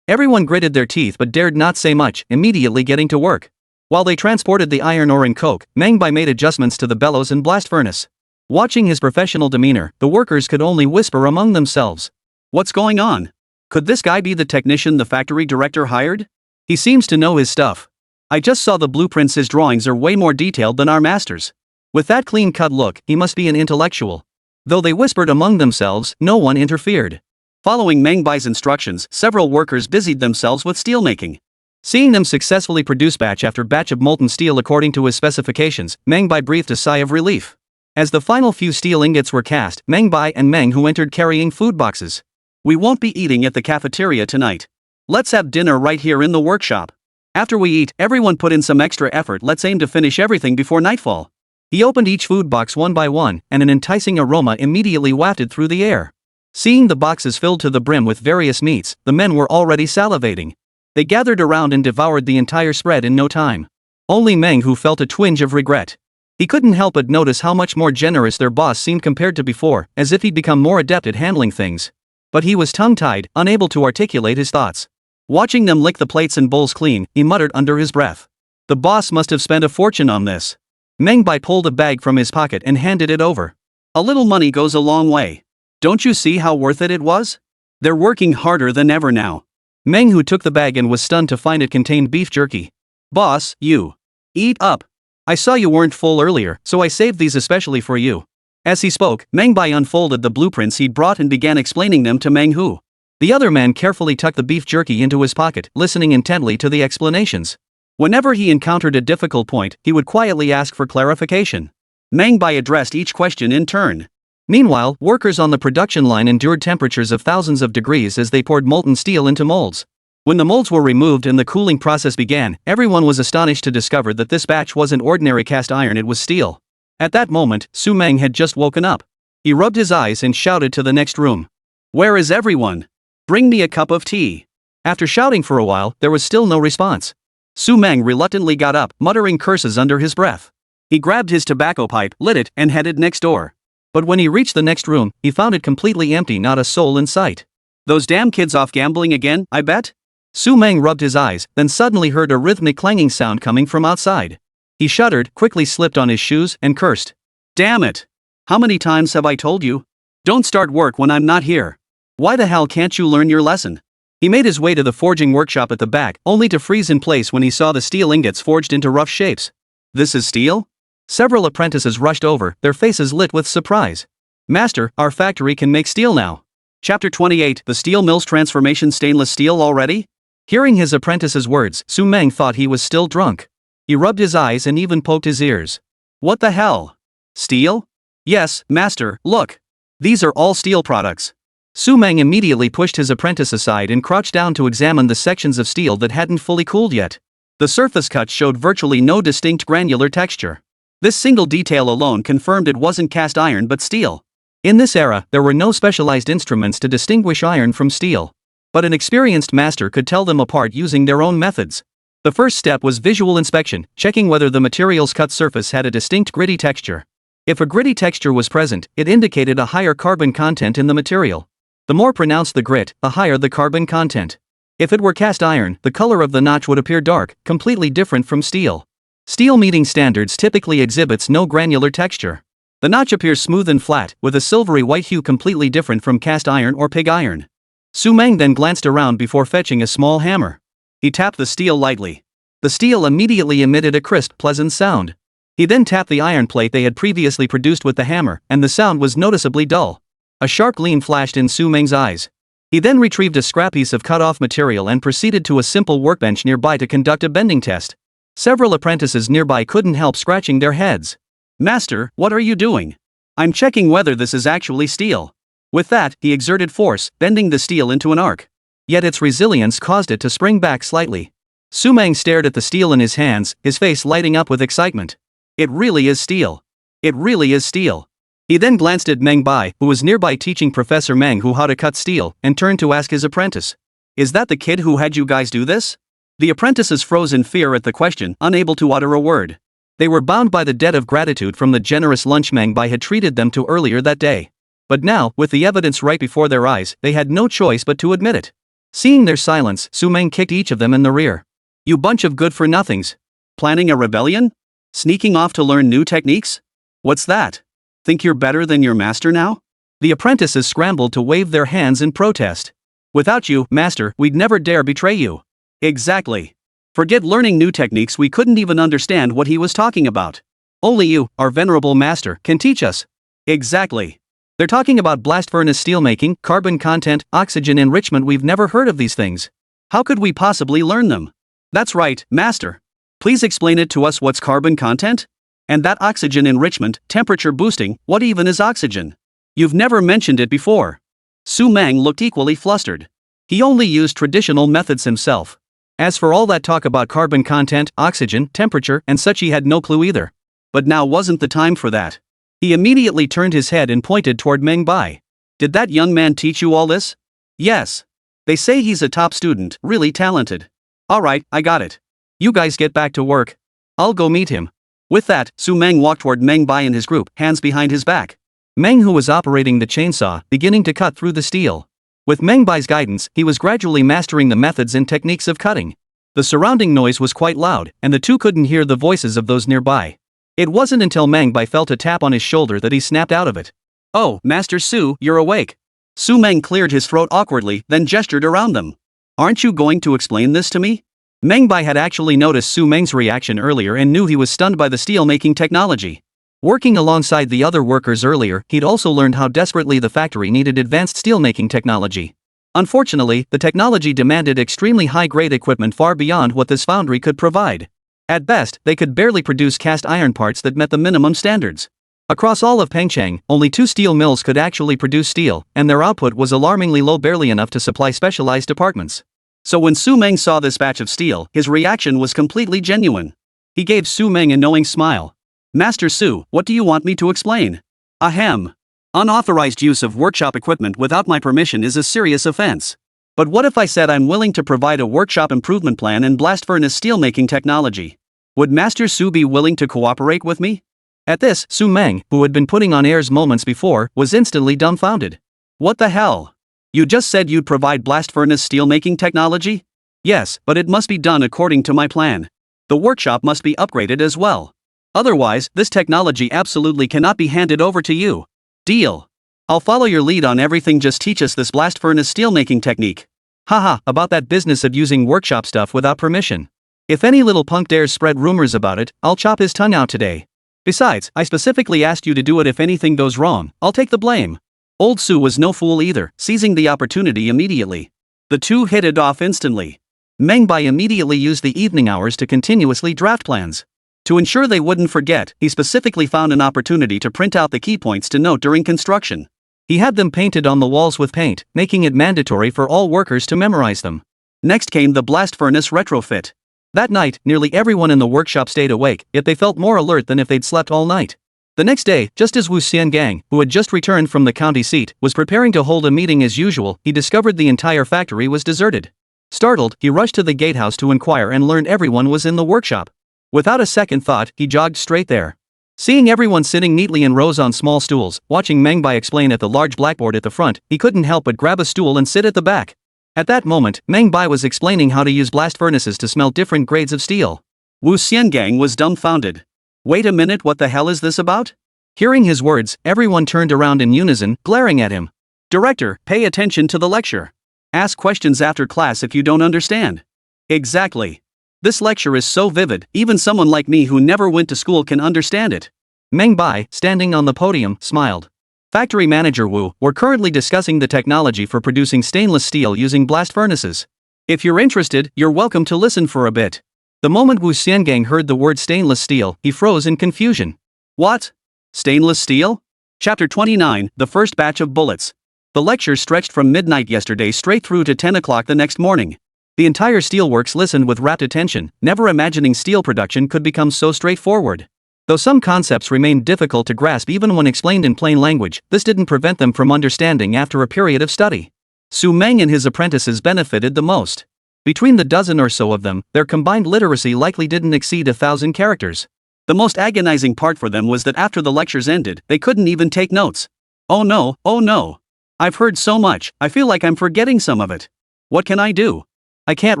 Everyone gritted their teeth but dared not say much, immediately getting to work. While they transported the iron ore and coke, Meng Bai made adjustments to the bellows and blast furnace. Watching his professional demeanor, the workers could only whisper among themselves. "What's going on? Could this guy be the technician the factory director hired? He seems to know his stuff. I just saw the blueprints, his drawings are way more detailed than our masters. With that clean-cut look, he must be an intellectual." Though they whispered among themselves, no one interfered. Following Meng Bai's instructions, several workers busied themselves with steelmaking. Seeing them successfully produce batch after batch of molten steel according to his specifications, Meng Bai breathed a sigh of relief. As the final few steel ingots were cast, Meng Bai and Meng Hu entered carrying food boxes. "We won't be eating at the cafeteria tonight. Let's have dinner right here in the workshop. After we eat, everyone put in some extra effort. Let's aim to finish everything before nightfall. He opened each food box one by one, and an enticing aroma immediately wafted through the air. Seeing the boxes filled to the brim with various meats, the men were already salivating. They gathered around and devoured the entire spread in no time. Only Meng who felt a twinge of regret. He couldn't help but notice how much more generous their boss seemed compared to before, as if he'd become more adept at handling things. But he was tongue-tied, unable to articulate his thoughts. Watching them lick the plates and bowls clean, he muttered under his breath. The boss must have spent a fortune on this. Meng Bai pulled a bag from his pocket and handed it over. A little money goes a long way. Don't you see how worth it was? They're working harder than ever now. Meng who took the bag and was stunned to find it contained beef jerky. Boss, you. Eat up. I saw you weren't full earlier, so I saved these especially for you. As he spoke, Meng Bai unfolded the blueprints he'd brought and began explaining them to Meng Hu. The other man carefully tucked the beef jerky into his pocket, listening intently to the explanations. Whenever he encountered a difficult point, he would quietly ask for clarification. Meng Bai addressed each question in turn. Meanwhile, workers on the production line endured temperatures of thousands of degrees as they poured molten steel into molds. When the molds were removed and the cooling process began, everyone was astonished to discover that this batch wasn't ordinary cast iron, it was steel. At that moment, Su Meng had just woken up. He rubbed his eyes and shouted to the next room. Where is everyone? Bring me a cup of tea. After shouting for a while, there was still no response. Su Meng reluctantly got up, muttering curses under his breath. He grabbed his tobacco pipe, lit it, and headed next door. But when he reached the next room, he found it completely empty, not a soul in sight. Those damn kids off gambling again, I bet? Su Meng rubbed his eyes, then suddenly heard a rhythmic clanging sound coming from outside. He shuddered, quickly slipped on his shoes, and cursed. Damn it! How many times have I told you? Don't start work when I'm not here. Why the hell can't you learn your lesson? He made his way to the forging workshop at the back, only to freeze in place when he saw the steel ingots forged into rough shapes. This is steel? Several apprentices rushed over, their faces lit with surprise. Master, our factory can make steel now. Chapter 28, The Steel Mill's Transformation. Stainless steel already? Hearing his apprentice's words, Su Meng thought he was still drunk. He rubbed his eyes and even poked his ears. What the hell? Steel? Yes, master, look. These are all steel products. Su Meng immediately pushed his apprentice aside and crouched down to examine the sections of steel that hadn't fully cooled yet. The surface cuts showed virtually no distinct granular texture. This single detail alone confirmed it wasn't cast iron but steel. In this era, there were no specialized instruments to distinguish iron from steel. But an experienced master could tell them apart using their own methods. The first step was visual inspection, checking whether the material's cut surface had a distinct gritty texture. If a gritty texture was present, it indicated a higher carbon content in the material. The more pronounced the grit, the higher the carbon content. If it were cast iron, the color of the notch would appear dark, completely different from steel. Steel meeting standards typically exhibits no granular texture. The notch appears smooth and flat, with a silvery white hue completely different from cast iron or pig iron. Su Meng then glanced around before fetching a small hammer. He tapped the steel lightly. The steel immediately emitted a crisp, pleasant sound. He then tapped the iron plate they had previously produced with the hammer, and the sound was noticeably dull. A sharp gleam flashed in Su Meng's eyes. He then retrieved a scrap piece of cut-off material and proceeded to a simple workbench nearby to conduct a bending test. Several apprentices nearby couldn't help scratching their heads. Master, what are you doing? I'm checking whether this is actually steel. With that, he exerted force, bending the steel into an arc. Yet its resilience caused it to spring back slightly. Su Meng stared at the steel in his hands, his face lighting up with excitement. It really is steel. It really is steel. He then glanced at Meng Bai, who was nearby teaching Professor Meng Hu how to cut steel, and turned to ask his apprentice. Is that the kid who had you guys do this? The apprentices froze in fear at the question, unable to utter a word. They were bound by the debt of gratitude from the generous lunch Meng Bai had treated them to earlier that day. But now, with the evidence right before their eyes, they had no choice but to admit it. Seeing their silence, Su Meng kicked each of them in the rear. You bunch of good-for-nothings. Planning a rebellion? Sneaking off to learn new techniques? What's that? Think you're better than your master now? The apprentices scrambled to wave their hands in protest. Without you, master, we'd never dare betray you. Exactly. Forget learning new techniques, we couldn't even understand what he was talking about. Only you, our venerable master, can teach us. Exactly. They're talking about blast furnace steelmaking, carbon content, oxygen enrichment. We've never heard of these things. How could we possibly learn them? That's right, master. Please explain it to us. What's carbon content? And that oxygen enrichment, temperature boosting, what even is oxygen? You've never mentioned it before. Su Meng looked equally flustered. He only used traditional methods himself. As for all that talk about carbon content, oxygen, temperature, and such, he had no clue either. But now wasn't the time for that. He immediately turned his head and pointed toward Meng Bai. Did that young man teach you all this? Yes. They say he's a top student, really talented. Alright, I got it. You guys get back to work. I'll go meet him. With that, Su Meng walked toward Meng Bai and his group, hands behind his back. Meng, who was operating the chainsaw, beginning to cut through the steel. With Meng Bai's guidance, he was gradually mastering the methods and techniques of cutting. The surrounding noise was quite loud, and the two couldn't hear the voices of those nearby. It wasn't until Meng Bai felt a tap on his shoulder that he snapped out of it. Oh, Master Su, you're awake. Su Meng cleared his throat awkwardly, then gestured around them. Aren't you going to explain this to me? Meng Bai had actually noticed Su Meng's reaction earlier and knew he was stunned by the steel-making technology. Working alongside the other workers earlier, he'd also learned how desperately the factory needed advanced steel-making technology. Unfortunately, the technology demanded extremely high-grade equipment far beyond what this foundry could provide. At best, they could barely produce cast iron parts that met the minimum standards. Across all of Pengcheng, only 2 steel mills could actually produce steel, and their output was alarmingly low, barely enough to supply specialized departments. So when Su Meng saw this batch of steel, his reaction was completely genuine. He gave Su Meng a knowing smile. Master Su, what do you want me to explain? Ahem. Unauthorized use of workshop equipment without my permission is a serious offense. But what if I said I'm willing to provide a workshop improvement plan and blast furnace steelmaking technology? Would Master Su be willing to cooperate with me? At this, Su Meng, who had been putting on airs moments before, was instantly dumbfounded. What the hell? You just said you'd provide blast furnace steelmaking technology? Yes, but it must be done according to my plan. The workshop must be upgraded as well. Otherwise, this technology absolutely cannot be handed over to you. Deal. I'll follow your lead on everything, just teach us this blast furnace steelmaking technique. Haha, about that business of using workshop stuff without permission. If any little punk dares spread rumors about it, I'll chop his tongue out today. Besides, I specifically asked you to do it. If anything goes wrong, I'll take the blame. Old Su was no fool either, seizing the opportunity immediately. The two hit it off instantly. Meng Bai immediately used the evening hours to continuously draft plans. To ensure they wouldn't forget, he specifically found an opportunity to print out the key points to note during construction. He had them painted on the walls with paint, making it mandatory for all workers to memorize them. Next came the blast furnace retrofit. That night, nearly everyone in the workshop stayed awake, yet they felt more alert than if they'd slept all night. The next day, just as Wu Xiangang, who had just returned from the county seat, was preparing to hold a meeting as usual, he discovered the entire factory was deserted. Startled, he rushed to the gatehouse to inquire and learned everyone was in the workshop. Without a second thought, he jogged straight there. Seeing everyone sitting neatly in rows on small stools, watching Meng Bai explain at the large blackboard at the front, he couldn't help but grab a stool and sit at the back. At that moment, Meng Bai was explaining how to use blast furnaces to smelt different grades of steel. Wu Xiangang was dumbfounded. Wait a minute, what the hell is this about? Hearing his words, everyone turned around in unison, glaring at him. Director, pay attention to the lecture. Ask questions after class if you don't understand. Exactly. This lecture is so vivid, even someone like me who never went to school can understand it. Meng Bai, standing on the podium, smiled. Factory manager Wu, we're currently discussing the technology for producing stainless steel using blast furnaces. If you're interested, you're welcome to listen for a bit. The moment Wu Xiangang heard the word stainless steel, he froze in confusion. What? Stainless steel? Chapter 29, The First Batch of Bullets. The lecture stretched from midnight yesterday straight through to 10 o'clock the next morning. The entire steelworks listened with rapt attention, never imagining steel production could become so straightforward. Though some concepts remained difficult to grasp even when explained in plain language, this didn't prevent them from understanding after a period of study. Su Meng and his apprentices benefited the most. Between the dozen or so of them, their combined literacy likely didn't exceed 1,000 characters. The most agonizing part for them was that after the lectures ended, they couldn't even take notes. Oh no, oh no. I've heard so much, I feel like I'm forgetting some of it. What can I do? I can't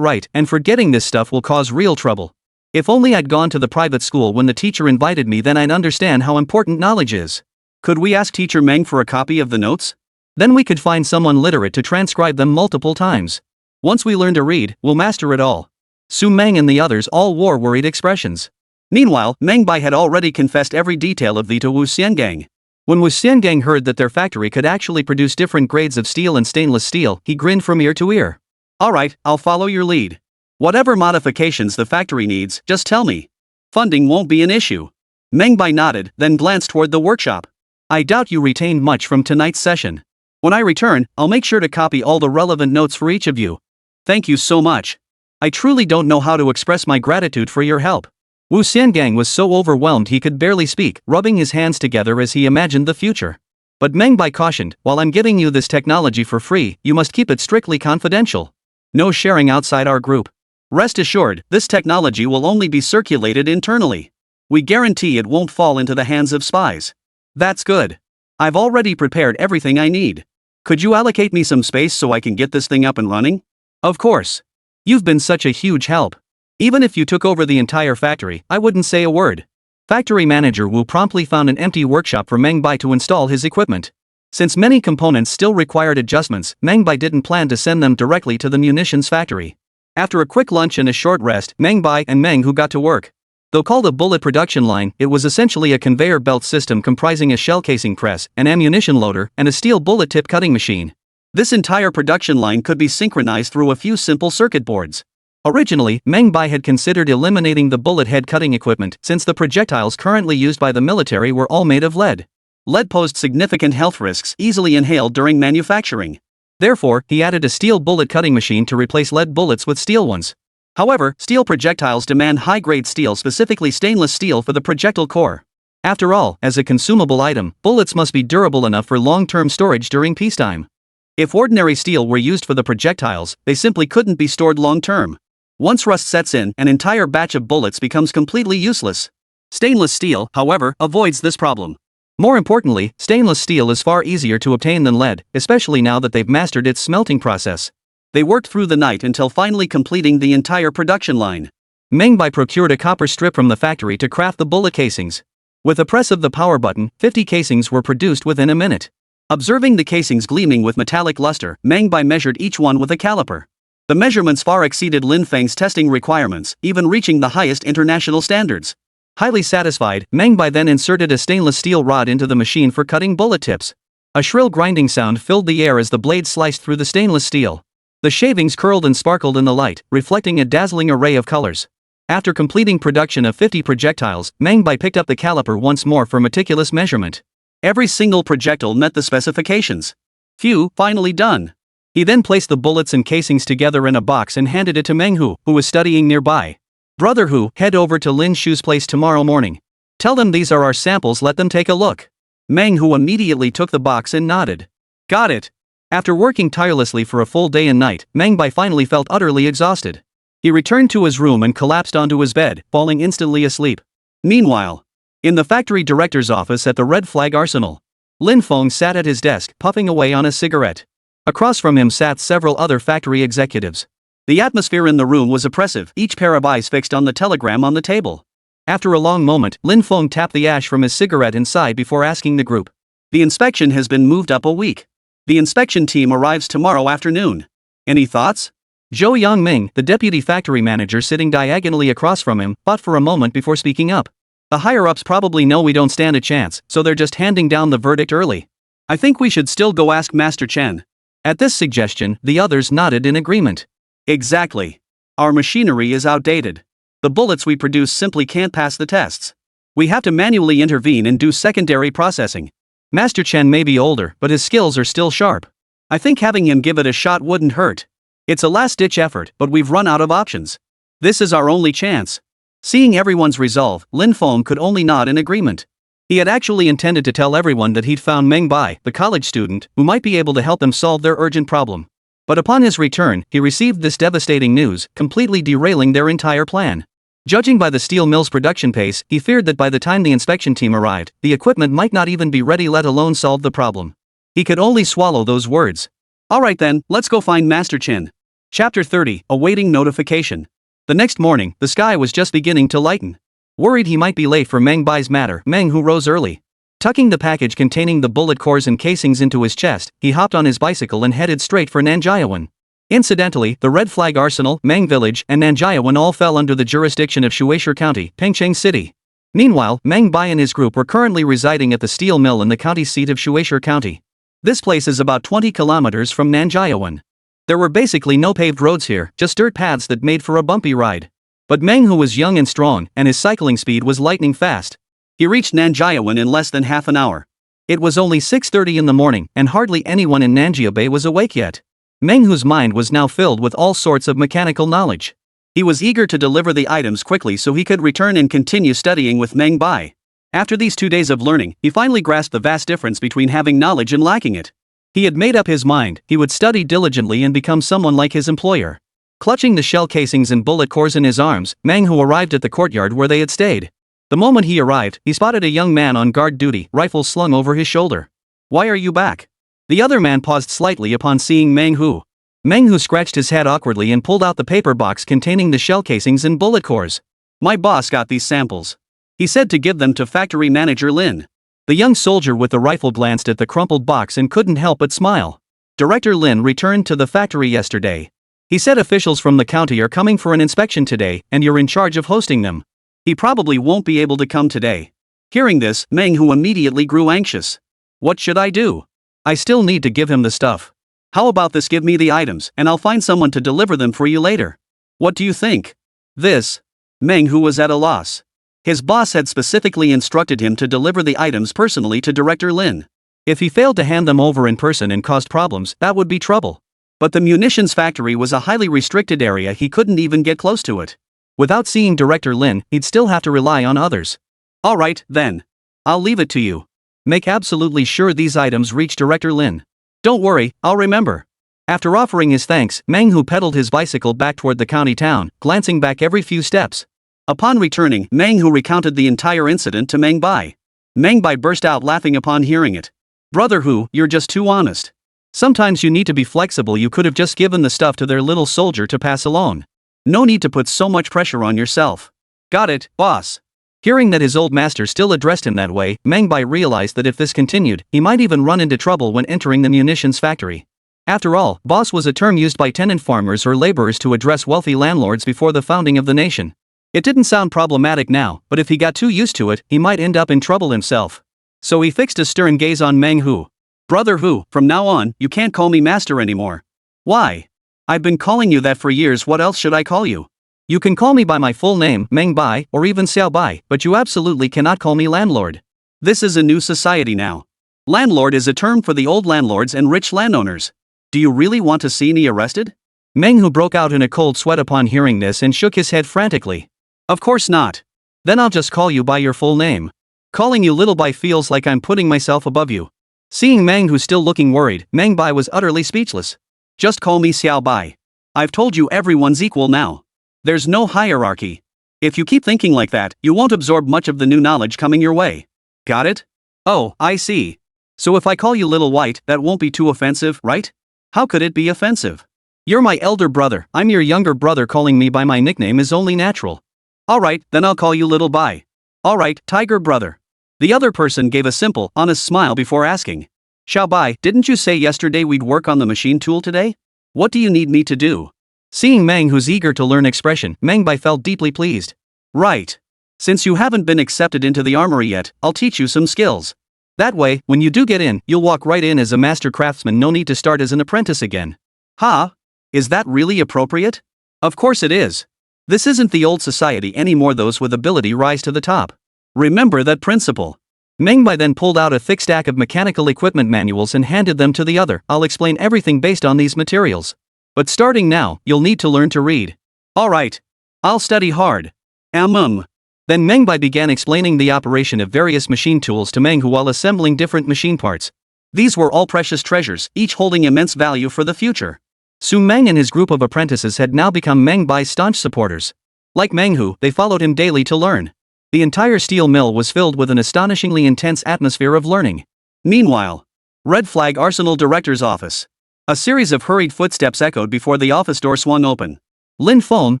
write, and forgetting this stuff will cause real trouble. If only I'd gone to the private school when the teacher invited me, then I'd understand how important knowledge is. Could we ask Teacher Meng for a copy of the notes? Then we could find someone literate to transcribe them multiple times. Once we learn to read, we'll master it all. Su Meng and the others all wore worried expressions. Meanwhile, Meng Bai had already confessed every detail of the to Wu Xiangang. When Wu Xiangang heard that their factory could actually produce different grades of steel and stainless steel, he grinned from ear to ear. Alright, I'll follow your lead. Whatever modifications the factory needs, just tell me. Funding won't be an issue. Meng Bai nodded, then glanced toward the workshop. I doubt you retained much from tonight's session. When I return, I'll make sure to copy all the relevant notes for each of you. Thank you so much. I truly don't know how to express my gratitude for your help." Wu Xiangang was so overwhelmed he could barely speak, rubbing his hands together as he imagined the future. But Meng Bai cautioned, "While I'm giving you this technology for free, you must keep it strictly confidential. No sharing outside our group. Rest assured, this technology will only be circulated internally. We guarantee it won't fall into the hands of spies." "That's good. I've already prepared everything I need. Could you allocate me some space so I can get this thing up and running?" "Of course. You've been such a huge help. Even if you took over the entire factory, I wouldn't say a word." Factory manager Wu promptly found an empty workshop for Meng Bai to install his equipment. Since many components still required adjustments, Meng Bai didn't plan to send them directly to the munitions factory. After a quick lunch and a short rest, Meng Bai and Meng Hu got to work. Though called a bullet production line, it was essentially a conveyor belt system comprising a shell casing press, an ammunition loader, and a steel bullet tip cutting machine. This entire production line could be synchronized through a few simple circuit boards. Originally, Meng Bai had considered eliminating the bullet head cutting equipment since the projectiles currently used by the military were all made of lead. Lead posed significant health risks easily inhaled during manufacturing. Therefore, he added a steel bullet cutting machine to replace lead bullets with steel ones. However, steel projectiles demand high-grade steel, specifically stainless steel, for the projectile core. After all, as a consumable item, bullets must be durable enough for long-term storage during peacetime. If ordinary steel were used for the projectiles, they simply couldn't be stored long-term. Once rust sets in, an entire batch of bullets becomes completely useless. Stainless steel, however, avoids this problem. More importantly, stainless steel is far easier to obtain than lead, especially now that they've mastered its smelting process. They worked through the night until finally completing the entire production line. Meng Bai procured a copper strip from the factory to craft the bullet casings. With the press of the power button, 50 casings were produced within a minute. Observing the casings gleaming with metallic luster, Meng Bai measured each one with a caliper. The measurements far exceeded Lin Feng's testing requirements, even reaching the highest international standards. Highly satisfied, Meng Bai then inserted a stainless steel rod into the machine for cutting bullet tips. A shrill grinding sound filled the air as the blade sliced through the stainless steel. The shavings curled and sparkled in the light, reflecting a dazzling array of colors. After completing production of 50 projectiles, Meng Bai picked up the caliper once more for meticulous measurement. Every single projectile met the specifications. Phew, finally done. He then placed the bullets and casings together in a box and handed it to Meng Hu, who was studying nearby. "Brother Hu, head over to Lin Shu's place tomorrow morning. Tell them these are our samples, let them take a look." Meng Hu immediately took the box and nodded. "Got it." After working tirelessly for a full day and night, Meng Bai finally felt utterly exhausted. He returned to his room and collapsed onto his bed, falling instantly asleep. Meanwhile, in the factory director's office at the Red Flag Arsenal, Lin Feng sat at his desk, puffing away on a cigarette. Across from him sat several other factory executives. The atmosphere in the room was oppressive, each pair of eyes fixed on the telegram on the table. After a long moment, Lin Feng tapped the ash from his cigarette inside before asking the group. "The inspection has been moved up a week. The inspection team arrives tomorrow afternoon. Any thoughts?" Zhou Yangming, the deputy factory manager sitting diagonally across from him, thought for a moment before speaking up. "The higher-ups probably know we don't stand a chance, so they're just handing down the verdict early. I think we should still go ask Master Chen." At this suggestion, the others nodded in agreement. "Exactly. Our machinery is outdated. The bullets we produce simply can't pass the tests. We have to manually intervene and do secondary processing. Master Chen may be older, but his skills are still sharp. I think having him give it a shot wouldn't hurt. It's a last-ditch effort, but we've run out of options. This is our only chance." Seeing everyone's resolve, Lin Feng could only nod in agreement. He had actually intended to tell everyone that he'd found Meng Bai, the college student, who might be able to help them solve their urgent problem. But upon his return, he received this devastating news, completely derailing their entire plan. Judging by the steel mill's production pace, he feared that by the time the inspection team arrived, the equipment might not even be ready, let alone solve the problem. He could only swallow those words. "Alright then, let's go find Master Chen." Chapter 30, Awaiting Notification. The next morning, the sky was just beginning to lighten. Worried he might be late for Meng Bai's matter, Meng Hu rose early. Tucking the package containing the bullet cores and casings into his chest, he hopped on his bicycle and headed straight for Nanjiawan. Incidentally, the Red Flag Arsenal, Meng Village, and Nanjiawan all fell under the jurisdiction of Shueisha County, Pengcheng City. Meanwhile, Meng Bai and his group were currently residing at the steel mill in the county seat of Shueisha County. This place is about 20 kilometers from Nanjiawan. There were basically no paved roads here, just dirt paths that made for a bumpy ride. But Meng Hu was young and strong, and his cycling speed was lightning fast. He reached Nanjiawan in less than half an hour. It was only 6:30 in the morning and hardly anyone in Nanjia Bay was awake yet. Meng Hu's mind was now filled with all sorts of mechanical knowledge. He was eager to deliver the items quickly so he could return and continue studying with Meng Bai. After these 2 days of learning, he finally grasped the vast difference between having knowledge and lacking it. He had made up his mind, he would study diligently and become someone like his employer. Clutching the shell casings and bullet cores in his arms, Meng Hu arrived at the courtyard where they had stayed. The moment he arrived, he spotted a young man on guard duty, rifle slung over his shoulder. "Why are you back?" The other man paused slightly upon seeing Meng Hu. Meng Hu scratched his head awkwardly and pulled out the paper box containing the shell casings and bullet cores. "My boss got these samples. He said to give them to factory manager Lin." The young soldier with the rifle glanced at the crumpled box and couldn't help but smile. "Director Lin returned to the factory yesterday. He said officials from the county are coming for an inspection today, and you're in charge of hosting them. He probably won't be able to come today." Hearing this, Meng Hu immediately grew anxious. "What should I do? I still need to give him the stuff. How about this, give me the items, and I'll find someone to deliver them for you later. What do you think?" This. Meng Hu was at a loss. His boss had specifically instructed him to deliver the items personally to Director Lin. If he failed to hand them over in person and caused problems, that would be trouble. But the munitions factory was a highly restricted area, he couldn't even get close to it. Without seeing Director Lin, he'd still have to rely on others. "Alright, then. I'll leave it to you. Make absolutely sure these items reach Director Lin." "Don't worry, I'll remember." After offering his thanks, Meng Hu pedaled his bicycle back toward the county town, glancing back every few steps. Upon returning, Meng Hu recounted the entire incident to Meng Bai. Meng Bai burst out laughing upon hearing it. "Brother Hu, you're just too honest. Sometimes you need to be flexible, you could have just given the stuff to their little soldier to pass along. No need to put so much pressure on yourself." "Got it, boss." Hearing that his old master still addressed him that way, Meng Bai realized that if this continued, he might even run into trouble when entering the munitions factory. After all, boss was a term used by tenant farmers or laborers to address wealthy landlords before the founding of the nation. It didn't sound problematic now, but if he got too used to it, he might end up in trouble himself. So he fixed a stern gaze on Meng Hu. "Brother Hu, from now on, you can't call me master anymore." "Why? I've been calling you that for years, what else should I call you?" "You can call me by my full name, Meng Bai, or even Xiao Bai, but you absolutely cannot call me landlord. This is a new society now. Landlord is a term for the old landlords and rich landowners. Do you really want to see me arrested?" Meng Hu broke out in a cold sweat upon hearing this and shook his head frantically. "Of course not. Then I'll just call you by your full name. Calling you Little Bai feels like I'm putting myself above you." Seeing Meng Hu still looking worried, Meng Bai was utterly speechless. "Just call me Xiao Bai. I've told you everyone's equal now. There's no hierarchy. If you keep thinking like that, you won't absorb much of the new knowledge coming your way. Got it? Oh, I see. So if I call you Little White, that won't be too offensive, right? How could it be offensive? You're my elder brother, I'm your younger brother, calling me by my nickname is only natural." "Alright, then I'll call you Little Bai." "Alright, Tiger Brother." The other person gave a simple, honest smile before asking. "Xiao Bai, didn't you say yesterday we'd work on the machine tool today? What do you need me to do?" Seeing Meng Hu's eager to learn expression, Meng Bai felt deeply pleased. "Right. Since you haven't been accepted into the armory yet, I'll teach you some skills. That way, when you do get in, you'll walk right in as a master craftsman, no need to start as an apprentice again." "Huh? Is that really appropriate?" "Of course it is. This isn't the old society anymore, those with ability rise to the top. Remember that principle." Meng Bai then pulled out a thick stack of mechanical equipment manuals and handed them to the other. "I'll explain everything based on these materials. But starting now, you'll need to learn to read." "Alright. I'll study hard." Then Meng Bai began explaining the operation of various machine tools to Meng Hu while assembling different machine parts. These were all precious treasures, each holding immense value for the future. Soon Meng and his group of apprentices had now become Meng Bai's staunch supporters. Like Meng Hu, they followed him daily to learn. The entire steel mill was filled with an astonishingly intense atmosphere of learning. Meanwhile, Red Flag Arsenal Director's office. A series of hurried footsteps echoed before the office door swung open. Lin Feng,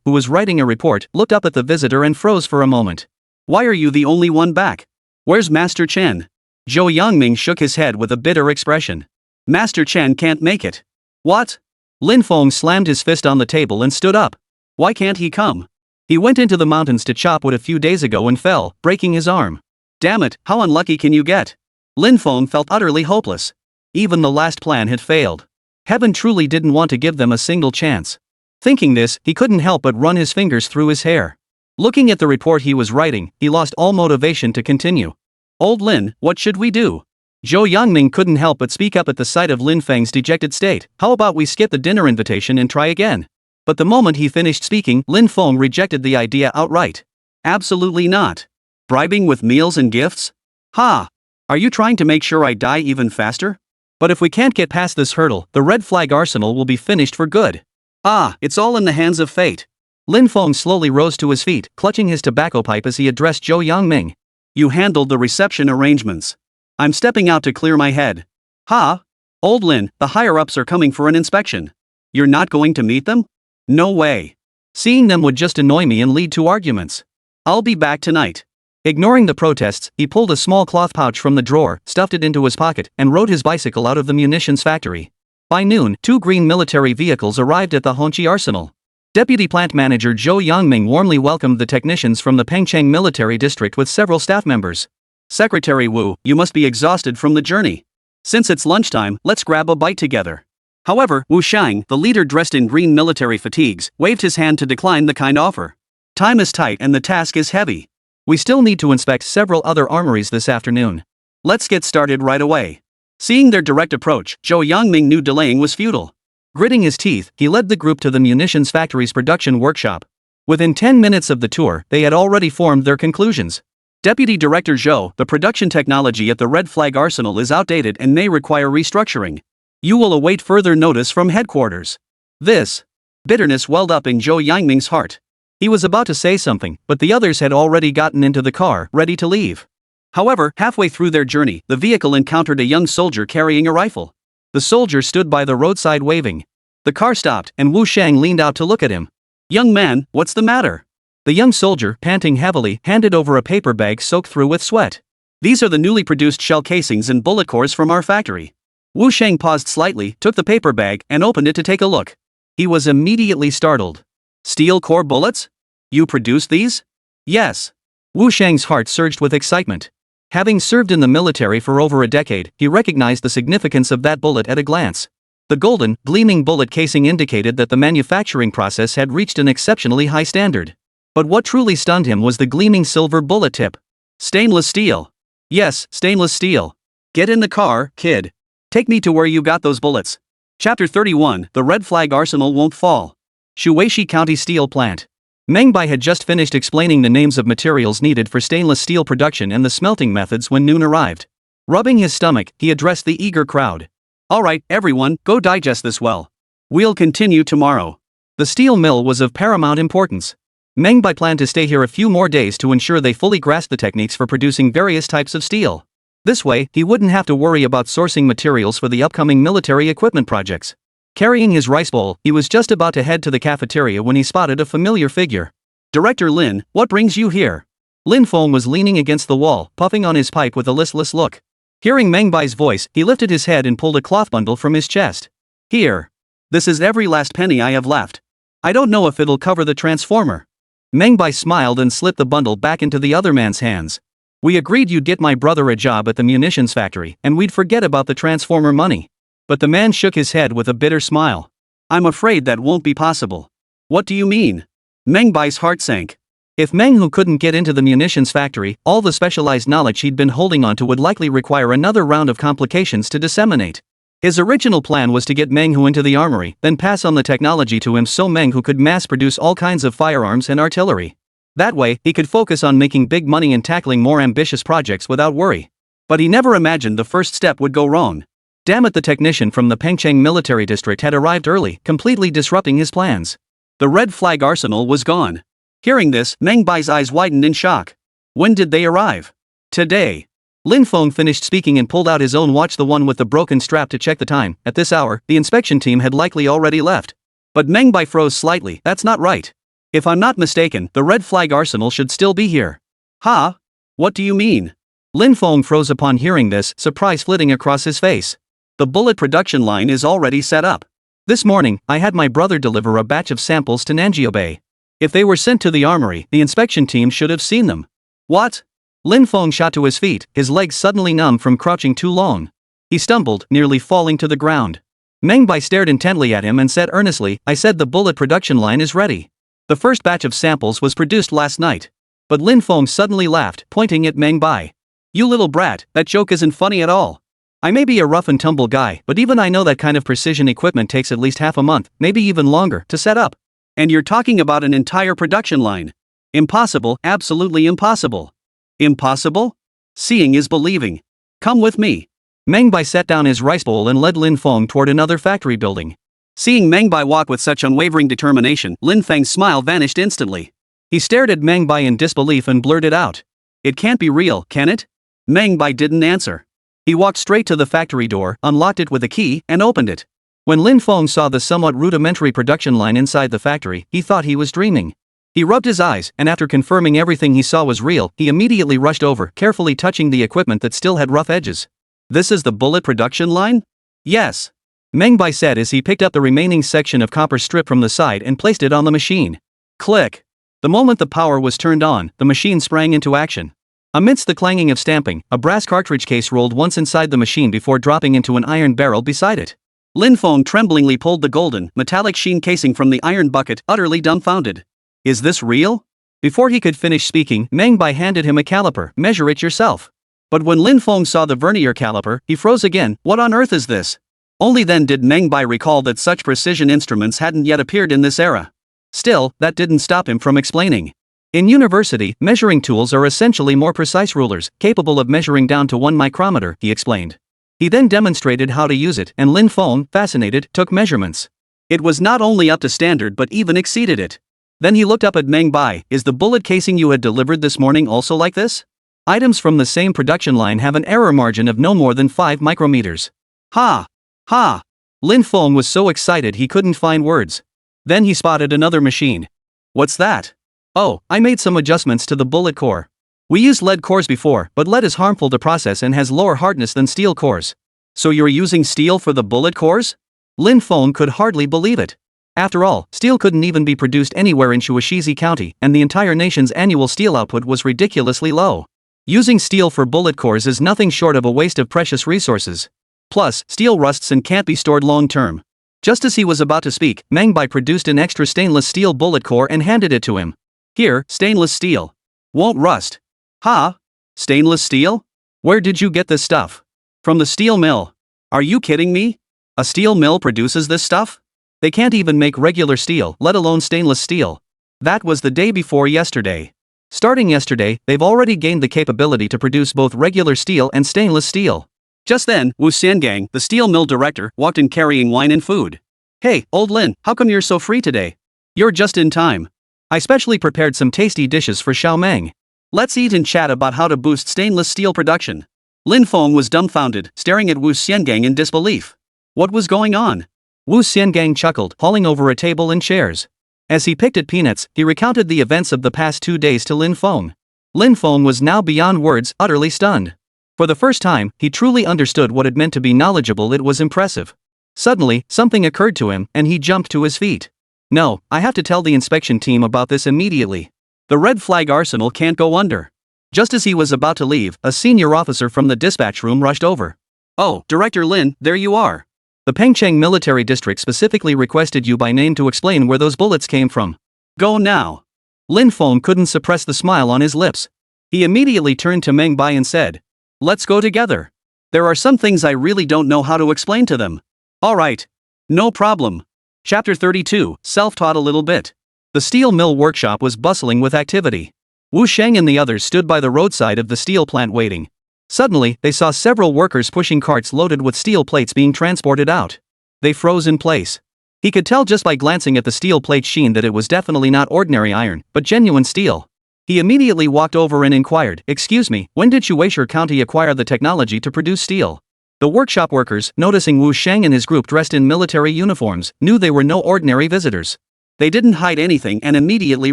who was writing a report, looked up at the visitor and froze for a moment. "Why are you the only one back? Where's Master Chen?" Zhou Yangming shook his head with a bitter expression. "Master Chen can't make it." "What?" Lin Feng slammed his fist on the table and stood up. "Why can't he come? He went into the mountains to chop wood a few days ago and fell, breaking his arm." "Damn it, how unlucky can you get?" Lin Feng felt utterly hopeless. Even the last plan had failed. Heaven truly didn't want to give them a single chance. Thinking this, he couldn't help but run his fingers through his hair. Looking at the report he was writing, he lost all motivation to continue. "Old Lin, what should we do?" Zhou Yangming couldn't help but speak up at the sight of Lin Feng's dejected state. How about we skip the dinner invitation and try again? But the moment he finished speaking, Lin Feng rejected the idea outright. Absolutely not. Bribing with meals and gifts? Ha! Are you trying to make sure I die even faster? But if we can't get past this hurdle, the red flag arsenal will be finished for good. Ah, it's all in the hands of fate. Lin Feng slowly rose to his feet, clutching his tobacco pipe as he addressed Zhou Yangming. You handled the reception arrangements. I'm stepping out to clear my head. Ha! Old Lin, the higher-ups are coming for an inspection. You're not going to meet them? No way. Seeing them would just annoy me and lead to arguments. I'll be back tonight. Ignoring the protests, he pulled a small cloth pouch from the drawer, stuffed it into his pocket, and rode his bicycle out of the munitions factory. By noon, 2 green military vehicles arrived at the Hongqi arsenal. Deputy Plant Manager Zhou Yangming warmly welcomed the technicians from the Pengcheng military district with several staff members. Secretary Wu, you must be exhausted from the journey. Since it's lunchtime, let's grab a bite together. However, Wu Shang, the leader dressed in green military fatigues, waved his hand to decline the kind offer. Time is tight and the task is heavy. We still need to inspect several other armories this afternoon. Let's get started right away. Seeing their direct approach, Zhou Yangming knew delaying was futile. Gritting his teeth, he led the group to the munitions factory's production workshop. Within 10 minutes of the tour, they had already formed their conclusions. Deputy Director Zhou, the production technology at the Red Flag Arsenal is outdated and may require restructuring. You will await further notice from headquarters. Bitterness welled up in Zhou Yangming's heart. He was about to say something, but the others had already gotten into the car, ready to leave. However, halfway through their journey, the vehicle encountered a young soldier carrying a rifle. The soldier stood by the roadside waving. The car stopped, and Wu Shang leaned out to look at him. Young man, what's the matter? The young soldier, panting heavily, handed over a paper bag soaked through with sweat. These are the newly produced shell casings and bullet cores from our factory. Wu Shang paused slightly, took the paper bag, and opened it to take a look. He was immediately startled. Steel core bullets? You produced these? Yes. Wu Shang's heart surged with excitement. Having served in the military for over a decade, he recognized the significance of that bullet at a glance. The golden, gleaming bullet casing indicated that the manufacturing process had reached an exceptionally high standard. But what truly stunned him was the gleaming silver bullet tip. Stainless steel. Yes, stainless steel. Get in the car, kid. Take me to where you got those bullets. Chapter 31, The Red Flag Arsenal Won't Fall. Shuishi County Steel Plant. Meng Bai had just finished explaining the names of materials needed for stainless steel production and the smelting methods when noon arrived. Rubbing his stomach, he addressed the eager crowd. Alright, everyone, go digest this well. We'll continue tomorrow. The steel mill was of paramount importance. Meng Bai planned to stay here a few more days to ensure they fully grasped the techniques for producing various types of steel. This way, he wouldn't have to worry about sourcing materials for the upcoming military equipment projects. Carrying his rice bowl, he was just about to head to the cafeteria when he spotted a familiar figure. Director Lin, what brings you here? Lin Feng was leaning against the wall, puffing on his pipe with a listless look. Hearing Meng Bai's voice, he lifted his head and pulled a cloth bundle from his chest. Here. This is every last penny I have left. I don't know if it'll cover the transformer. Meng Bai smiled and slipped the bundle back into the other man's hands. We agreed you'd get my brother a job at the munitions factory, and we'd forget about the transformer money. But the man shook his head with a bitter smile. I'm afraid that won't be possible. What do you mean? Meng Bai's heart sank. If Meng Hu couldn't get into the munitions factory, all the specialized knowledge he'd been holding on to would likely require another round of complications to disseminate. His original plan was to get Meng Hu into the armory, then pass on the technology to him so Meng Hu could mass-produce all kinds of firearms and artillery. That way, he could focus on making big money and tackling more ambitious projects without worry. But he never imagined the first step would go wrong. Damn it, the technician from the Pengcheng military district had arrived early, completely disrupting his plans. The red flag arsenal was gone. Hearing this, Meng Bai's eyes widened in shock. When did they arrive? Today. Lin Feng finished speaking and pulled out his own watch, the one with the broken strap, to check the time. At this hour, the inspection team had likely already left. But Meng Bai froze slightly. That's not right. If I'm not mistaken, the red flag arsenal should still be here. Ha? What do you mean? Lin Feng froze upon hearing this, surprise flitting across his face. The bullet production line is already set up. This morning, I had my brother deliver a batch of samples to Nanjiao Bay. If they were sent to the armory, the inspection team should have seen them. What? Lin Feng shot to his feet, his legs suddenly numb from crouching too long. He stumbled, nearly falling to the ground. Meng Bai stared intently at him and said earnestly, I said the bullet production line is ready. The first batch of samples was produced last night. But Lin Feng suddenly laughed, pointing at Meng Bai. You little brat, that joke isn't funny at all. I may be a rough and tumble guy, but even I know that kind of precision equipment takes at least half a month, maybe even longer, to set up. And you're talking about an entire production line. Impossible, absolutely impossible. Impossible? Seeing is believing. Come with me. Meng Bai set down his rice bowl and led Lin Feng toward another factory building. Seeing Meng Bai walk with such unwavering determination, Lin Feng's smile vanished instantly. He stared at Meng Bai in disbelief and blurted out. It can't be real, can it? Meng Bai didn't answer. He walked straight to the factory door, unlocked it with a key, and opened it. When Lin Feng saw the somewhat rudimentary production line inside the factory, he thought he was dreaming. He rubbed his eyes, and after confirming everything he saw was real, he immediately rushed over, carefully touching the equipment that still had rough edges. This is the bullet production line? Yes. Meng Bai said as he picked up the remaining section of copper strip from the side and placed it on the machine. Click. The moment the power was turned on, the machine sprang into action. Amidst the clanging of stamping, a brass cartridge case rolled once inside the machine before dropping into an iron barrel beside it. Lin Feng tremblingly pulled the golden, metallic sheen casing from the iron bucket, utterly dumbfounded. Is this real? Before he could finish speaking, Meng Bai handed him a caliper. Measure it yourself. But when Lin Feng saw the vernier caliper, he froze again. What on earth is this? Only then did Meng Bai recall that such precision instruments hadn't yet appeared in this era. Still, that didn't stop him from explaining. In university, measuring tools are essentially more precise rulers, capable of measuring down to 1 micrometer, he explained. He then demonstrated how to use it, and Lin Feng, fascinated, took measurements. It was not only up to standard but even exceeded it. Then he looked up at Meng Bai. Is the bullet casing you had delivered this morning also like this? Items from the same production line have an error margin of no more than 5 micrometers. Ha! Ha! Lin Feng was so excited he couldn't find words. Then he spotted another machine. What's that? Oh, I made some adjustments to the bullet core. We used lead cores before, but lead is harmful to process and has lower hardness than steel cores. So you're using steel for the bullet cores? Lin Feng could hardly believe it. After all, steel couldn't even be produced anywhere in Shuashizi County, and the entire nation's annual steel output was ridiculously low. Using steel for bullet cores is nothing short of a waste of precious resources. Plus, steel rusts and can't be stored long-term. Just as he was about to speak, Meng Bai produced an extra stainless steel bullet core and handed it to him. Here, stainless steel. Won't rust. Ha? Stainless steel? Where did you get this stuff? From the steel mill. Are you kidding me? A steel mill produces this stuff? They can't even make regular steel, let alone stainless steel. That was the day before yesterday. Starting yesterday, they've already gained the capability to produce both regular steel and stainless steel. Just then, Wu Xiangang, the steel mill director, walked in carrying wine and food. Hey, old Lin, how come you're so free today? You're just in time. I specially prepared some tasty dishes for Xiao Meng. Let's eat and chat about how to boost stainless steel production. Lin Feng was dumbfounded, staring at Wu Xiangang in disbelief. What was going on? Wu Xiangang chuckled, hauling over a table and chairs. As he picked at peanuts, he recounted the events of the past 2 days to Lin Feng. Lin Feng was now beyond words, utterly stunned. For the first time, he truly understood what it meant to be knowledgeable. It was impressive. Suddenly, something occurred to him, and he jumped to his feet. No, I have to tell the inspection team about this immediately. The red flag arsenal can't go under. Just as he was about to leave, a senior officer from the dispatch room rushed over. Oh, Director Lin, there you are. The Pengcheng Military District specifically requested you by name to explain where those bullets came from. Go now. Lin Feng couldn't suppress the smile on his lips. He immediately turned to Meng Bai and said, Let's go together. There are some things I really don't know how to explain to them. Alright. No problem. Chapter 32, Self-Taught a Little Bit. The steel mill workshop was bustling with activity. Wu Sheng and the others stood by the roadside of the steel plant waiting. Suddenly, they saw several workers pushing carts loaded with steel plates being transported out. They froze in place. He could tell just by glancing at the steel plate sheen that it was definitely not ordinary iron, but genuine steel. He immediately walked over and inquired, Excuse me, when did Shueisha County acquire the technology to produce steel? The workshop workers, noticing Wu Sheng and his group dressed in military uniforms, knew they were no ordinary visitors. They didn't hide anything and immediately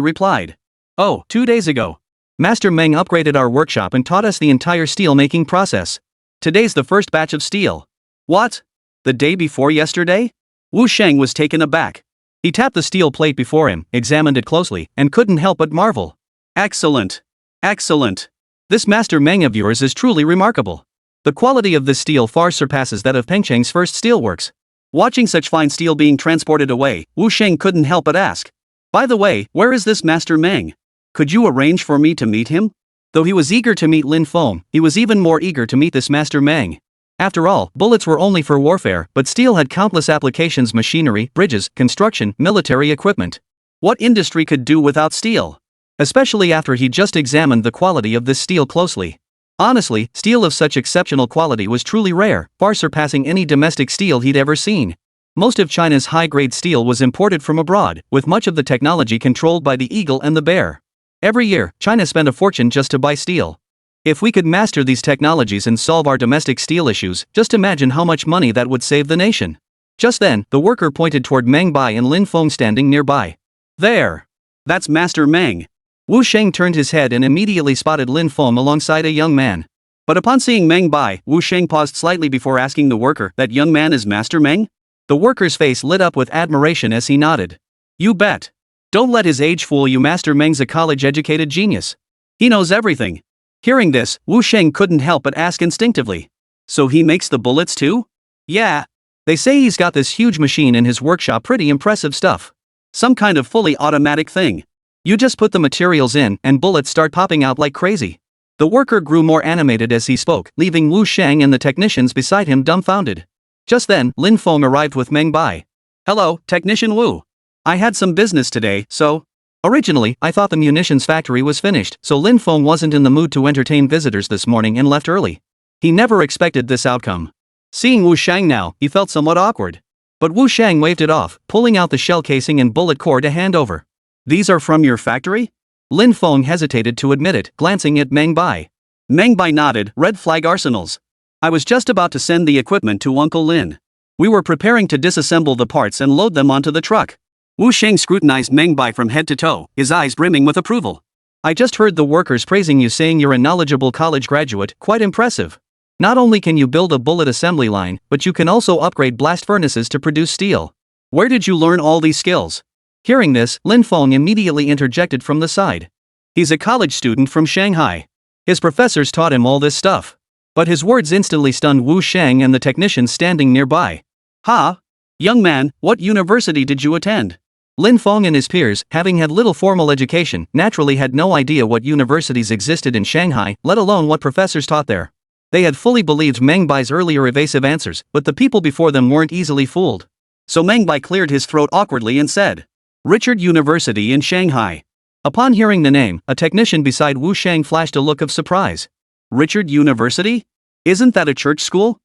replied. Oh, 2 days ago. Master Meng upgraded our workshop and taught us the entire steel-making process. Today's the first batch of steel. What? The day before yesterday? Wu Sheng was taken aback. He tapped the steel plate before him, examined it closely, and couldn't help but marvel. Excellent. Excellent. This Master Meng of yours is truly remarkable. The quality of this steel far surpasses that of Pengcheng's first steelworks. Watching such fine steel being transported away, Wu Sheng couldn't help but ask. By the way, where is this Master Meng? Could you arrange for me to meet him? Though he was eager to meet Lin Feng, he was even more eager to meet this Master Meng. After all, bullets were only for warfare, but steel had countless applications: machinery, bridges, construction, military equipment. What industry could do without steel? Especially after he just examined the quality of this steel closely. Honestly, steel of such exceptional quality was truly rare, far surpassing any domestic steel he'd ever seen. Most of China's high-grade steel was imported from abroad, with much of the technology controlled by the eagle and the bear. Every year, China spent a fortune just to buy steel. If we could master these technologies and solve our domestic steel issues, just imagine how much money that would save the nation. Just then, the worker pointed toward Meng Bai and Lin Feng standing nearby. There! That's Master Meng. Wu Sheng turned his head and immediately spotted Lin Feng alongside a young man. But upon seeing Meng Bai, Wu Sheng paused slightly before asking the worker, "That young man is Master Meng?" The worker's face lit up with admiration as he nodded. "You bet. Don't let his age fool you. Master Meng's a college-educated genius. He knows everything." Hearing this, Wu Sheng couldn't help but ask instinctively. "So he makes the bullets too?" "Yeah. They say he's got this huge machine in his workshop. Pretty impressive stuff. Some kind of fully automatic thing. You just put the materials in, and bullets start popping out like crazy." The worker grew more animated as he spoke, leaving Wu Sheng and the technicians beside him dumbfounded. Just then, Lin Feng arrived with Meng Bai. "Hello, Technician Wu. I had some business today, so..." Originally, I thought the munitions factory was finished, so Lin Feng wasn't in the mood to entertain visitors this morning and left early. He never expected this outcome. Seeing Wu Sheng now, he felt somewhat awkward. But Wu Sheng waved it off, pulling out the shell casing and bullet core to hand over. "These are from your factory?" Lin Feng hesitated to admit it, glancing at Meng Bai. Meng Bai nodded. "Red flag arsenals. I was just about to send the equipment to Uncle Lin. We were preparing to disassemble the parts and load them onto the truck." Wu Sheng scrutinized Meng Bai from head to toe, his eyes brimming with approval. "I just heard the workers praising you, saying you're a knowledgeable college graduate. Quite impressive. Not only can you build a bullet assembly line, but you can also upgrade blast furnaces to produce steel. Where did you learn all these skills?" Hearing this, Lin Feng immediately interjected from the side. "He's a college student from Shanghai. His professors taught him all this stuff." But his words instantly stunned Wu Sheng and the technicians standing nearby. "Ha? Young man, what university did you attend?" Lin Feng and his peers, having had little formal education, naturally had no idea what universities existed in Shanghai, let alone what professors taught there. They had fully believed Meng Bai's earlier evasive answers, but the people before them weren't easily fooled. So Meng Bai cleared his throat awkwardly and said, "Richard University in Shanghai." Upon hearing the name, a technician beside Wu Sheng flashed a look of surprise. "Richard University? Isn't that a church school?"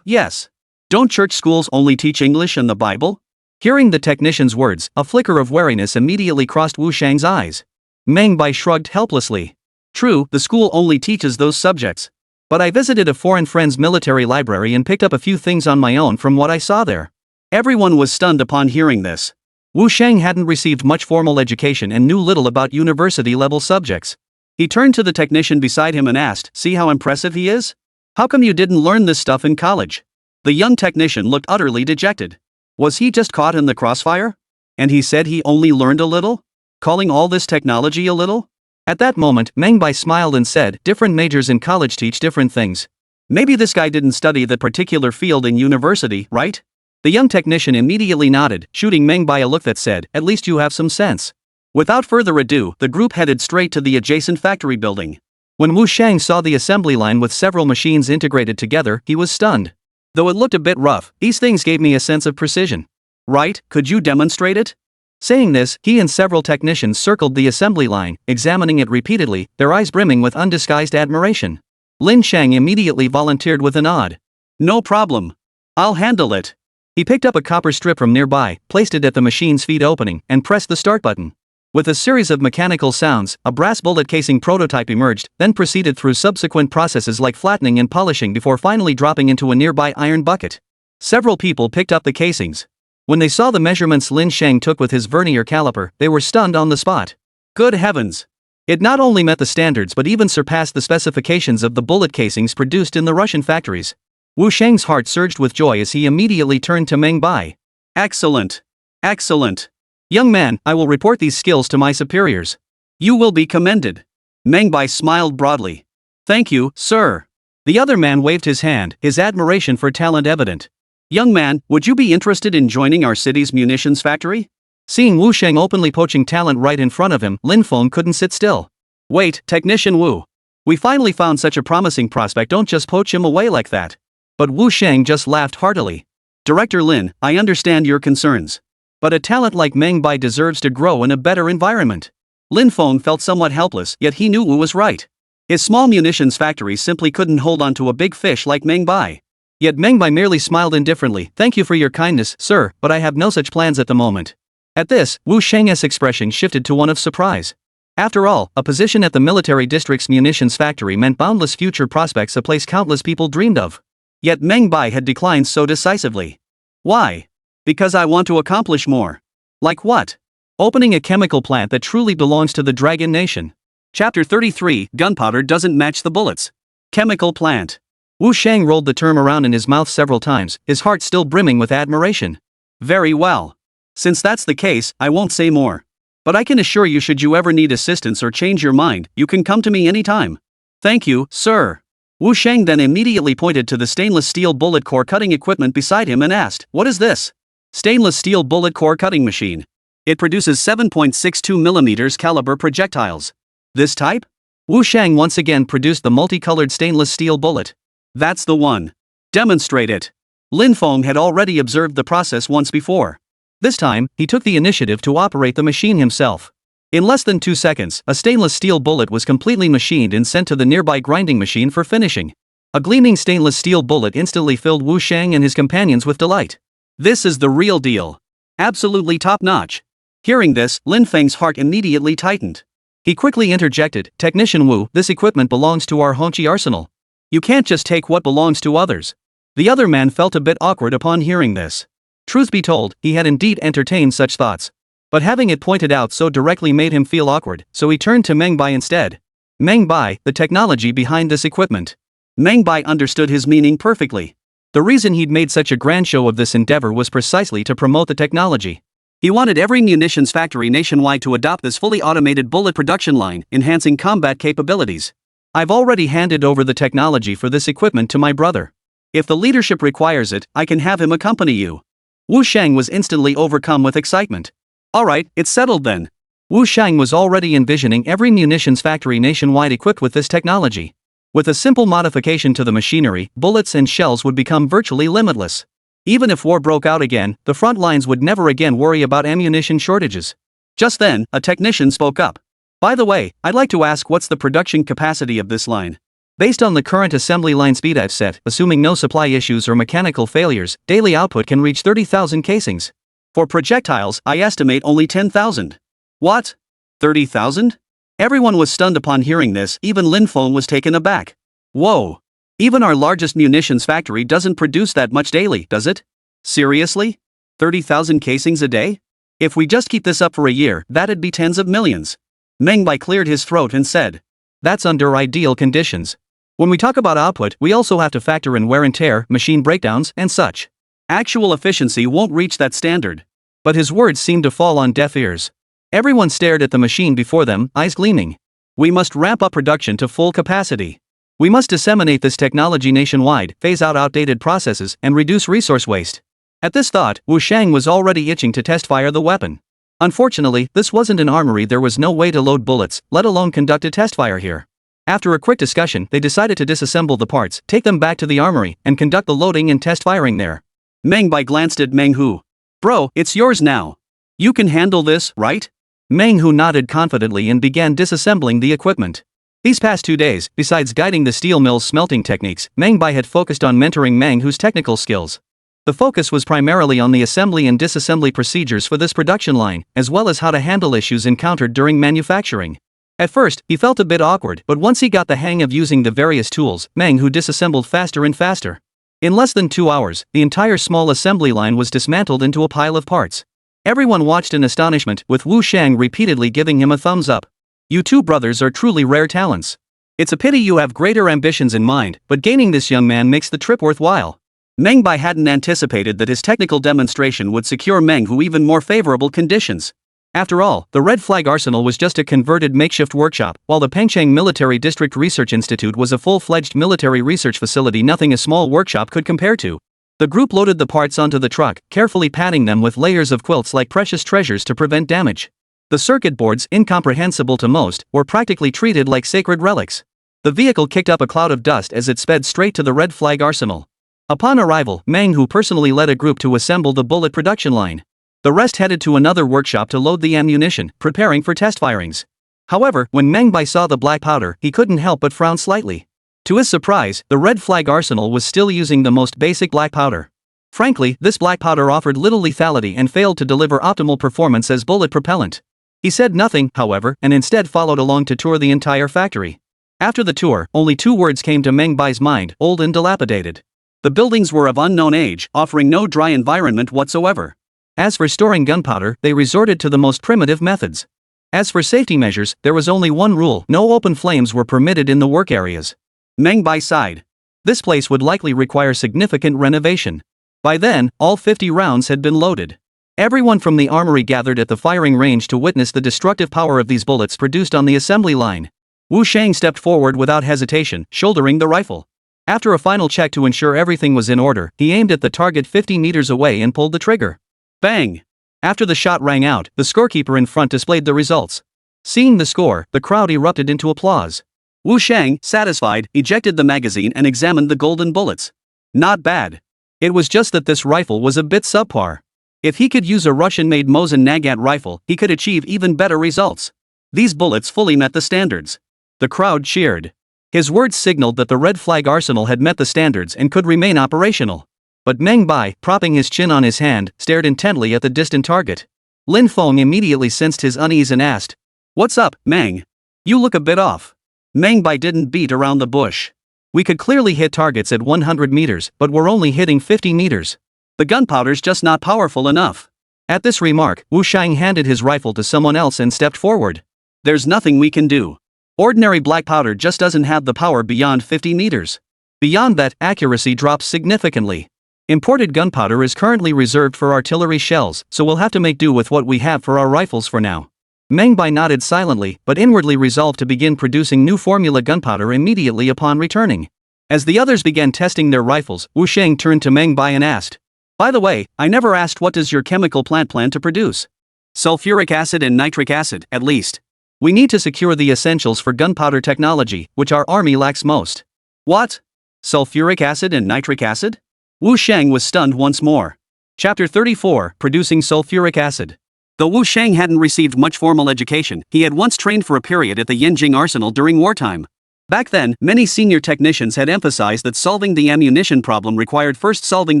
Yes. Don't church schools only teach English and the Bible?" Hearing the technician's words, a flicker of wariness immediately crossed Wu Sheng's eyes. Meng Bai shrugged helplessly. "True, the school only teaches those subjects. But I visited a foreign friend's military library and picked up a few things on my own from what I saw there." Everyone was stunned upon hearing this. Wu Sheng hadn't received much formal education and knew little about university-level subjects. He turned to the technician beside him and asked, "See how impressive he is? How come you didn't learn this stuff in college?" The young technician looked utterly dejected. Was he just caught in the crossfire? And he said he only learned a little? Calling all this technology a little? At that moment, Meng Bai smiled and said, "Different majors in college teach different things. Maybe this guy didn't study that particular field in university, right?" The young technician immediately nodded, shooting Meng Bai a look that said, "At least you have some sense." Without further ado, the group headed straight to the adjacent factory building. When Wu Sheng saw the assembly line with several machines integrated together, he was stunned. "Though it looked a bit rough, these things gave me a sense of precision." "Right, could you demonstrate it?" Saying this, he and several technicians circled the assembly line, examining it repeatedly, their eyes brimming with undisguised admiration. Lin Sheng immediately volunteered with a nod. "No problem. I'll handle it." He picked up a copper strip from nearby, placed it at the machine's feed opening, and pressed the start button. With a series of mechanical sounds, a brass bullet casing prototype emerged, then proceeded through subsequent processes like flattening and polishing before finally dropping into a nearby iron bucket. Several people picked up the casings. When they saw the measurements Lin Sheng took with his vernier caliper, they were stunned on the spot. Good heavens! It not only met the standards but even surpassed the specifications of the bullet casings produced in the Russian factories. Wu Sheng's heart surged with joy as he immediately turned to Meng Bai. "Excellent! Excellent! Young man, I will report these skills to my superiors. You will be commended." Meng Bai smiled broadly. "Thank you, sir." The other man waved his hand, his admiration for talent evident. "Young man, would you be interested in joining our city's munitions factory?" Seeing Wu Sheng openly poaching talent right in front of him, Lin Feng couldn't sit still. "Wait, Technician Wu. We finally found such a promising prospect. Don't just poach him away like that. but Wu Shang just laughed heartily. Director Lin, I understand your concerns. But a talent like Meng Bai deserves to grow in a better environment. Lin Feng felt somewhat helpless, yet he knew Wu was right. His small munitions factory simply couldn't hold on to a big fish like Meng Bai. Yet Meng Bai merely smiled indifferently. Thank you for your kindness, sir, but I have no such plans at the moment. At this, Wu Shang's expression shifted to one of surprise. After all, a position at the military district's munitions factory meant boundless future prospects, a place countless people dreamed of. Yet Meng Bai had declined so decisively. Why? Because I want to accomplish more. Like what? Opening a chemical plant that truly belongs to the Dragon Nation. Chapter 33, Gunpowder doesn't match the bullets. Chemical plant. Wu Shang rolled the term around in his mouth several times, his heart still brimming with admiration. Very well. Since that's the case, I won't say more. But I can assure you, should you ever need assistance or change your mind, you can come to me anytime. Thank you, sir. Wu Shang then immediately pointed to the stainless steel bullet core cutting equipment beside him and asked, what is this? Stainless steel bullet core cutting machine. It produces 7.62 mm caliber projectiles. This type? Wu Shang once again produced the multicolored stainless steel bullet. That's the one. Demonstrate it. Lin Feng had already observed the process once before. This time, he took the initiative to operate the machine himself. In less than 2 seconds, a stainless steel bullet was completely machined and sent to the nearby grinding machine for finishing. A gleaming stainless steel bullet instantly filled Wu Shang and his companions with delight. This is the real deal. Absolutely top-notch. Hearing this, Lin Feng's heart immediately tightened. He quickly interjected, Technician Wu, this equipment belongs to our Hongqi arsenal. You can't just take what belongs to others. The other man felt a bit awkward upon hearing this. Truth be told, he had indeed entertained such thoughts. But having it pointed out so directly made him feel awkward, so he turned to Meng Bai instead. Meng Bai, the technology behind this equipment. Meng Bai understood his meaning perfectly. The reason he'd made such a grand show of this endeavor was precisely to promote the technology. He wanted every munitions factory nationwide to adopt this fully automated bullet production line, enhancing combat capabilities. I've already handed over the technology for this equipment to my brother. If the leadership requires it, I can have him accompany you. Wu Shang was instantly overcome with excitement. Alright, it's settled then. Wu Shang was already envisioning every munitions factory nationwide equipped with this technology. With a simple modification to the machinery, bullets and shells would become virtually limitless. Even if war broke out again, the front lines would never again worry about ammunition shortages. Just then, a technician spoke up. By the way, I'd like to ask, what's the production capacity of this line? Based on the current assembly line speed I've set, assuming no supply issues or mechanical failures, daily output can reach 30,000 casings. For projectiles, I estimate only 10,000. What? 30,000? Everyone was stunned upon hearing this, even Lin Feng was taken aback. Whoa! Even our largest munitions factory doesn't produce that much daily, does it? Seriously? 30,000 casings a day? If we just keep this up for a year, that'd be tens of millions. Meng Bai cleared his throat and said. That's under ideal conditions. When we talk about output, we also have to factor in wear and tear, machine breakdowns, and such. Actual efficiency won't reach that standard. But his words seemed to fall on deaf ears. Everyone stared at the machine before them, eyes gleaming. We must ramp up production to full capacity. We must disseminate this technology nationwide, phase out outdated processes, and reduce resource waste. At this thought, Wu Shang was already itching to test-fire the weapon. Unfortunately, this wasn't an armory, there was no way to load bullets, let alone conduct a test-fire here. After a quick discussion, they decided to disassemble the parts, take them back to the armory, and conduct the loading and test-firing there. Meng Bai glanced at Meng Hu. Bro, it's yours now. You can handle this, right? Meng Hu nodded confidently and began disassembling the equipment. These past 2 days, besides guiding the steel mill's smelting techniques, Meng Bai had focused on mentoring Meng Hu's technical skills. The focus was primarily on the assembly and disassembly procedures for this production line, as well as how to handle issues encountered during manufacturing. At first, he felt a bit awkward, but once he got the hang of using the various tools, Meng Hu disassembled faster and faster. In less than 2 hours, the entire small assembly line was dismantled into a pile of parts. Everyone watched in astonishment, with Wu Shang repeatedly giving him a thumbs up. You two brothers are truly rare talents. It's a pity you have greater ambitions in mind, but gaining this young man makes the trip worthwhile. Meng Bai hadn't anticipated that his technical demonstration would secure Meng Hu even more favorable conditions. After all, the Red Flag Arsenal was just a converted makeshift workshop, while the Pengcheng Military District Research Institute was a full-fledged military research facility, nothing a small workshop could compare to. The group loaded the parts onto the truck, carefully padding them with layers of quilts like precious treasures to prevent damage. The circuit boards, incomprehensible to most, were practically treated like sacred relics. The vehicle kicked up a cloud of dust as it sped straight to the Red Flag Arsenal. Upon arrival, Meng Hu personally led a group to assemble the bullet production line. The rest headed to another workshop to load the ammunition, preparing for test firings. However, when Meng Bai saw the black powder, he couldn't help but frown slightly. To his surprise, the red flag arsenal was still using the most basic black powder. Frankly, this black powder offered little lethality and failed to deliver optimal performance as bullet propellant. He said nothing, however, and instead followed along to tour the entire factory. After the tour, only 2 words came to Meng Bai's mind: old and dilapidated. The buildings were of unknown age, offering no dry environment whatsoever. As for storing gunpowder, they resorted to the most primitive methods. As for safety measures, there was only one rule: no open flames were permitted in the work areas. Meng Bai sighed. This place would likely require significant renovation. By then, all 50 rounds had been loaded. Everyone from the armory gathered at the firing range to witness the destructive power of these bullets produced on the assembly line. Wu Sheng stepped forward without hesitation, shouldering the rifle. After a final check to ensure everything was in order, he aimed at the target 50 meters away and pulled the trigger. Bang! After the shot rang out, the scorekeeper in front displayed the results. Seeing the score, the crowd erupted into applause. Wu Sheng, satisfied, ejected the magazine and examined the golden bullets. Not bad. It was just that this rifle was a bit subpar. If he could use a Russian-made Mosin Nagant rifle, he could achieve even better results. These bullets fully met the standards. The crowd cheered. His words signaled that the red flag arsenal had met the standards and could remain operational. But Meng Bai, propping his chin on his hand, stared intently at the distant target. Lin Feng immediately sensed his unease and asked, "What's up, Meng? You look a bit off." Meng Bai didn't beat around the bush. "We could clearly hit targets at 100 meters, but we're only hitting 50 meters. The gunpowder's just not powerful enough." At this remark, Wu Sheng handed his rifle to someone else and stepped forward. "There's nothing we can do. Ordinary black powder just doesn't have the power beyond 50 meters. Beyond that, accuracy drops significantly. Imported gunpowder is currently reserved for artillery shells, so we'll have to make do with what we have for our rifles for now." Meng Bai nodded silently, but inwardly resolved to begin producing new formula gunpowder immediately upon returning. As the others began testing their rifles, Wu Sheng turned to Meng Bai and asked, "By the way, I never asked, what does your chemical plant plan to produce?" "Sulfuric acid and nitric acid, at least. We need to secure the essentials for gunpowder technology, which our army lacks most." "What? Sulfuric acid and nitric acid?" Wu Sheng was stunned once more. Chapter 34, Producing Sulfuric Acid. Though Wu Sheng hadn't received much formal education, he had once trained for a period at the Yanjing arsenal during wartime. Back then, many senior technicians had emphasized that solving the ammunition problem required first solving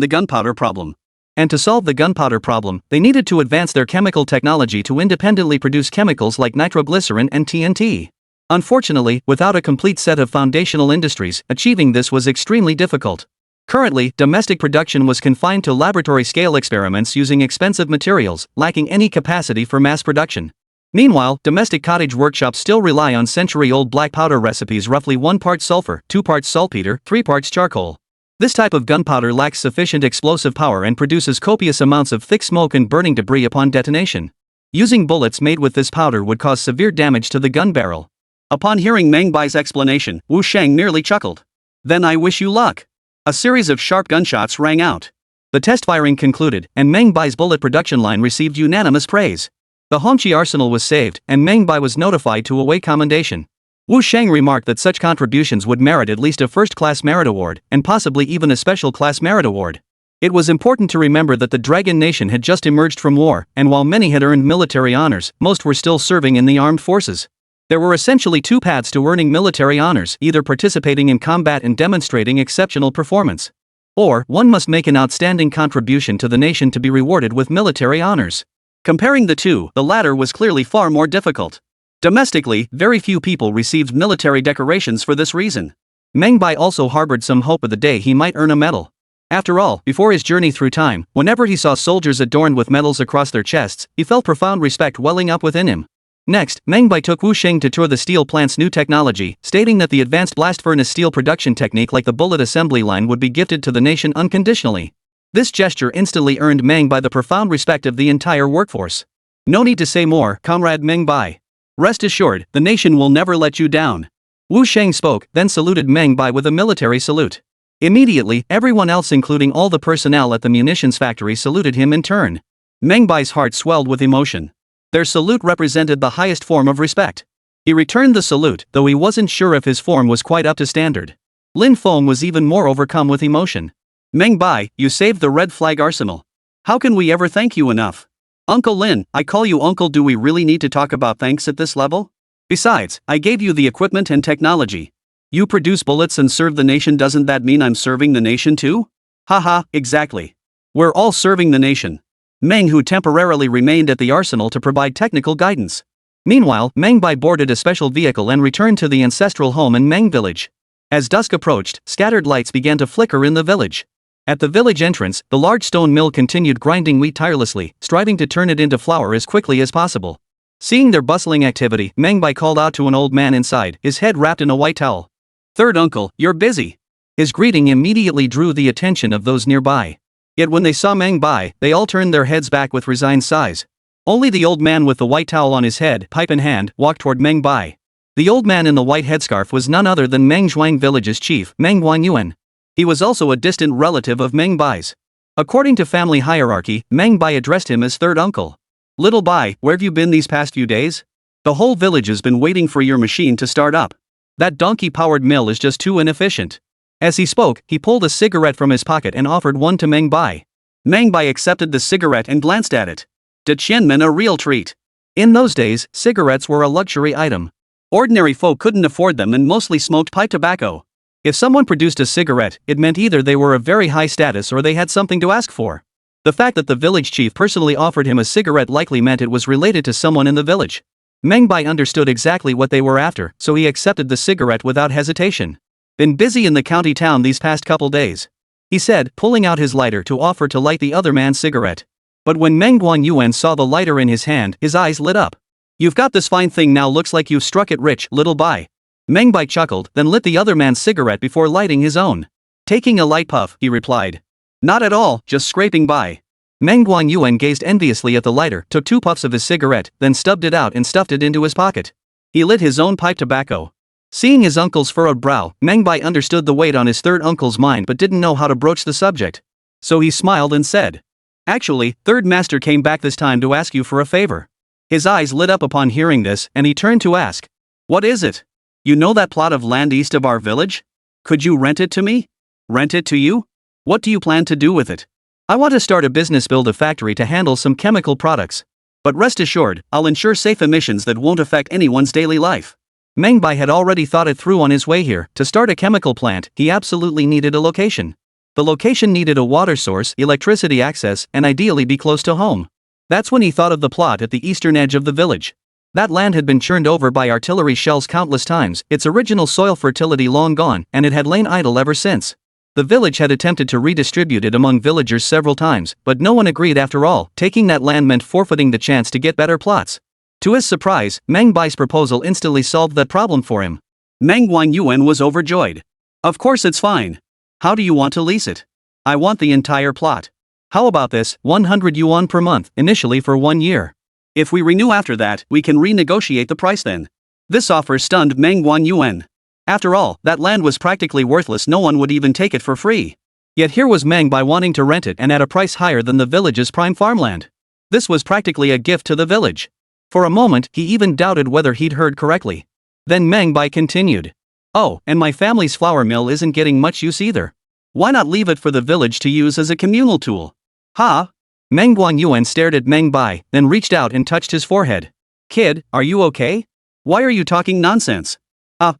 the gunpowder problem. And to solve the gunpowder problem, they needed to advance their chemical technology to independently produce chemicals like nitroglycerin and TNT. Unfortunately, without a complete set of foundational industries, achieving this was extremely difficult. Currently, domestic production was confined to laboratory-scale experiments using expensive materials, lacking any capacity for mass production. Meanwhile, domestic cottage workshops still rely on century-old black powder recipes: roughly 1 part sulfur, 2 parts saltpeter, 3 parts charcoal. This type of gunpowder lacks sufficient explosive power and produces copious amounts of thick smoke and burning debris upon detonation. Using bullets made with this powder would cause severe damage to the gun barrel. Upon hearing Meng Bai's explanation, Wu Sheng merely chuckled. "Then I wish you luck." A series of sharp gunshots rang out. The test firing concluded, and Meng Bai's bullet production line received unanimous praise. The Hongqi arsenal was saved, and Meng Bai was notified to await commendation. Wu Sheng remarked that such contributions would merit at least a first-class merit award, and possibly even a special-class merit award. It was important to remember that the Dragon Nation had just emerged from war, and while many had earned military honors, most were still serving in the armed forces. There were essentially 2 paths to earning military honors: either participating in combat and demonstrating exceptional performance, or one must make an outstanding contribution to the nation to be rewarded with military honors. Comparing the two, the latter was clearly far more difficult. Domestically, very few people received military decorations for this reason. Meng Bai also harbored some hope of the day he might earn a medal. After all, before his journey through time, whenever he saw soldiers adorned with medals across their chests, he felt profound respect welling up within him. Next, Meng Bai took Wu Sheng to tour the steel plant's new technology, stating that the advanced blast furnace steel production technique like the bullet assembly line would be gifted to the nation unconditionally. This gesture instantly earned Meng Bai the profound respect of the entire workforce. "No need to say more, Comrade Meng Bai. Rest assured, the nation will never let you down." Wu Sheng spoke, then saluted Meng Bai with a military salute. Immediately, everyone else, including all the personnel at the munitions factory, saluted him in turn. Meng Bai's heart swelled with emotion. Their salute represented the highest form of respect. He returned the salute, though he wasn't sure if his form was quite up to standard. Lin Feng was even more overcome with emotion. Meng Bai, you saved the red flag arsenal. How can we ever thank you enough? Uncle Lin, I call you uncle. Do we really need to talk about thanks at this level? Besides, I gave you the equipment and technology. You produce bullets and serve the nation. Doesn't that mean I'm serving the nation too? Haha, exactly. We're all serving the nation. Meng, who temporarily remained at the arsenal to provide technical guidance. Meanwhile, Meng Bai boarded a special vehicle and returned to the ancestral home in Meng village. As dusk approached, scattered lights began to flicker in the village. At the village entrance, the large stone mill continued grinding wheat tirelessly, striving to turn it into flour as quickly as possible. Seeing their bustling activity, Meng Bai called out to an old man inside, his head wrapped in a white towel. "Third uncle, you're busy." His greeting immediately drew the attention of those nearby. Yet when they saw Meng Bai, they all turned their heads back with resigned sighs. Only the old man with the white towel on his head, pipe in hand, walked toward Meng Bai. The old man in the white headscarf was none other than Meng Zhuang village's chief, Meng Yuan. He was also a distant relative of Meng Bai's. According to family hierarchy, Meng Bai addressed him as third uncle. "Little Bai, where have you been these past few days? The whole village has been waiting for your machine to start up. That donkey-powered mill is just too inefficient." As he spoke, he pulled a cigarette from his pocket and offered one to Meng Bai. Meng Bai accepted the cigarette and glanced at it. To Qianmen, a real treat. In those days, cigarettes were a luxury item. Ordinary folk couldn't afford them and mostly smoked pipe tobacco. If someone produced a cigarette, it meant either they were of very high status or they had something to ask for. The fact that the village chief personally offered him a cigarette likely meant it was related to someone in the village. Meng Bai understood exactly what they were after, so he accepted the cigarette without hesitation. "Been busy in the county town these past couple days," he said, pulling out his lighter to offer to light the other man's cigarette. But when Meng Yuan saw the lighter in his hand, his eyes lit up. "You've got this fine thing now. Looks like you've struck it rich, little Bai." Meng Bai chuckled, then lit the other man's cigarette before lighting his own. "Taking a light puff," he replied. "Not at all, just scraping by." Meng Yuan gazed enviously at the lighter, took 2 puffs of his cigarette, then stubbed it out and stuffed it into his pocket. He lit his own pipe tobacco. Seeing his uncle's furrowed brow, Meng Bai understood the weight on his third uncle's mind but didn't know how to broach the subject. So he smiled and said, "Actually, third master came back this time to ask you for a favor." His eyes lit up upon hearing this, and he turned to ask, "What is it? You know that plot of land east of our village? Could you rent it to me?" "Rent it to you? What do you plan to do with it?" "I want to start a business, build a factory to handle some chemical products. But rest assured, I'll ensure safe emissions that won't affect anyone's daily life." Meng Bai had already thought it through on his way here. To start a chemical plant, he absolutely needed a location. The location needed a water source, electricity access, and ideally be close to home. That's when he thought of the plot at the eastern edge of the village. That land had been churned over by artillery shells countless times, its original soil fertility long gone, and it had lain idle ever since. The village had attempted to redistribute it among villagers several times, but no one agreed after all. Taking that land meant forfeiting the chance to get better plots. To his surprise, Meng Bai's proposal instantly solved that problem for him. Meng Yuan was overjoyed. "Of course it's fine. How do you want to lease it?" "I want the entire plot." "How about this, 100 yuan per month, initially for 1 year. If we renew after that, we can renegotiate the price then." This offer stunned Meng Yuan. After all, that land was practically worthless. No one would even take it for free. Yet here was Meng Bai wanting to rent it and at a price higher than the village's prime farmland. This was practically a gift to the village. For a moment, he even doubted whether he'd heard correctly. Then Meng Bai continued. "Oh, and my family's flour mill isn't getting much use either. Why not leave it for the village to use as a communal tool?" "Ha?" Meng Yuan stared at Meng Bai, then reached out and touched his forehead. "Kid, are you okay? Why are you talking nonsense?"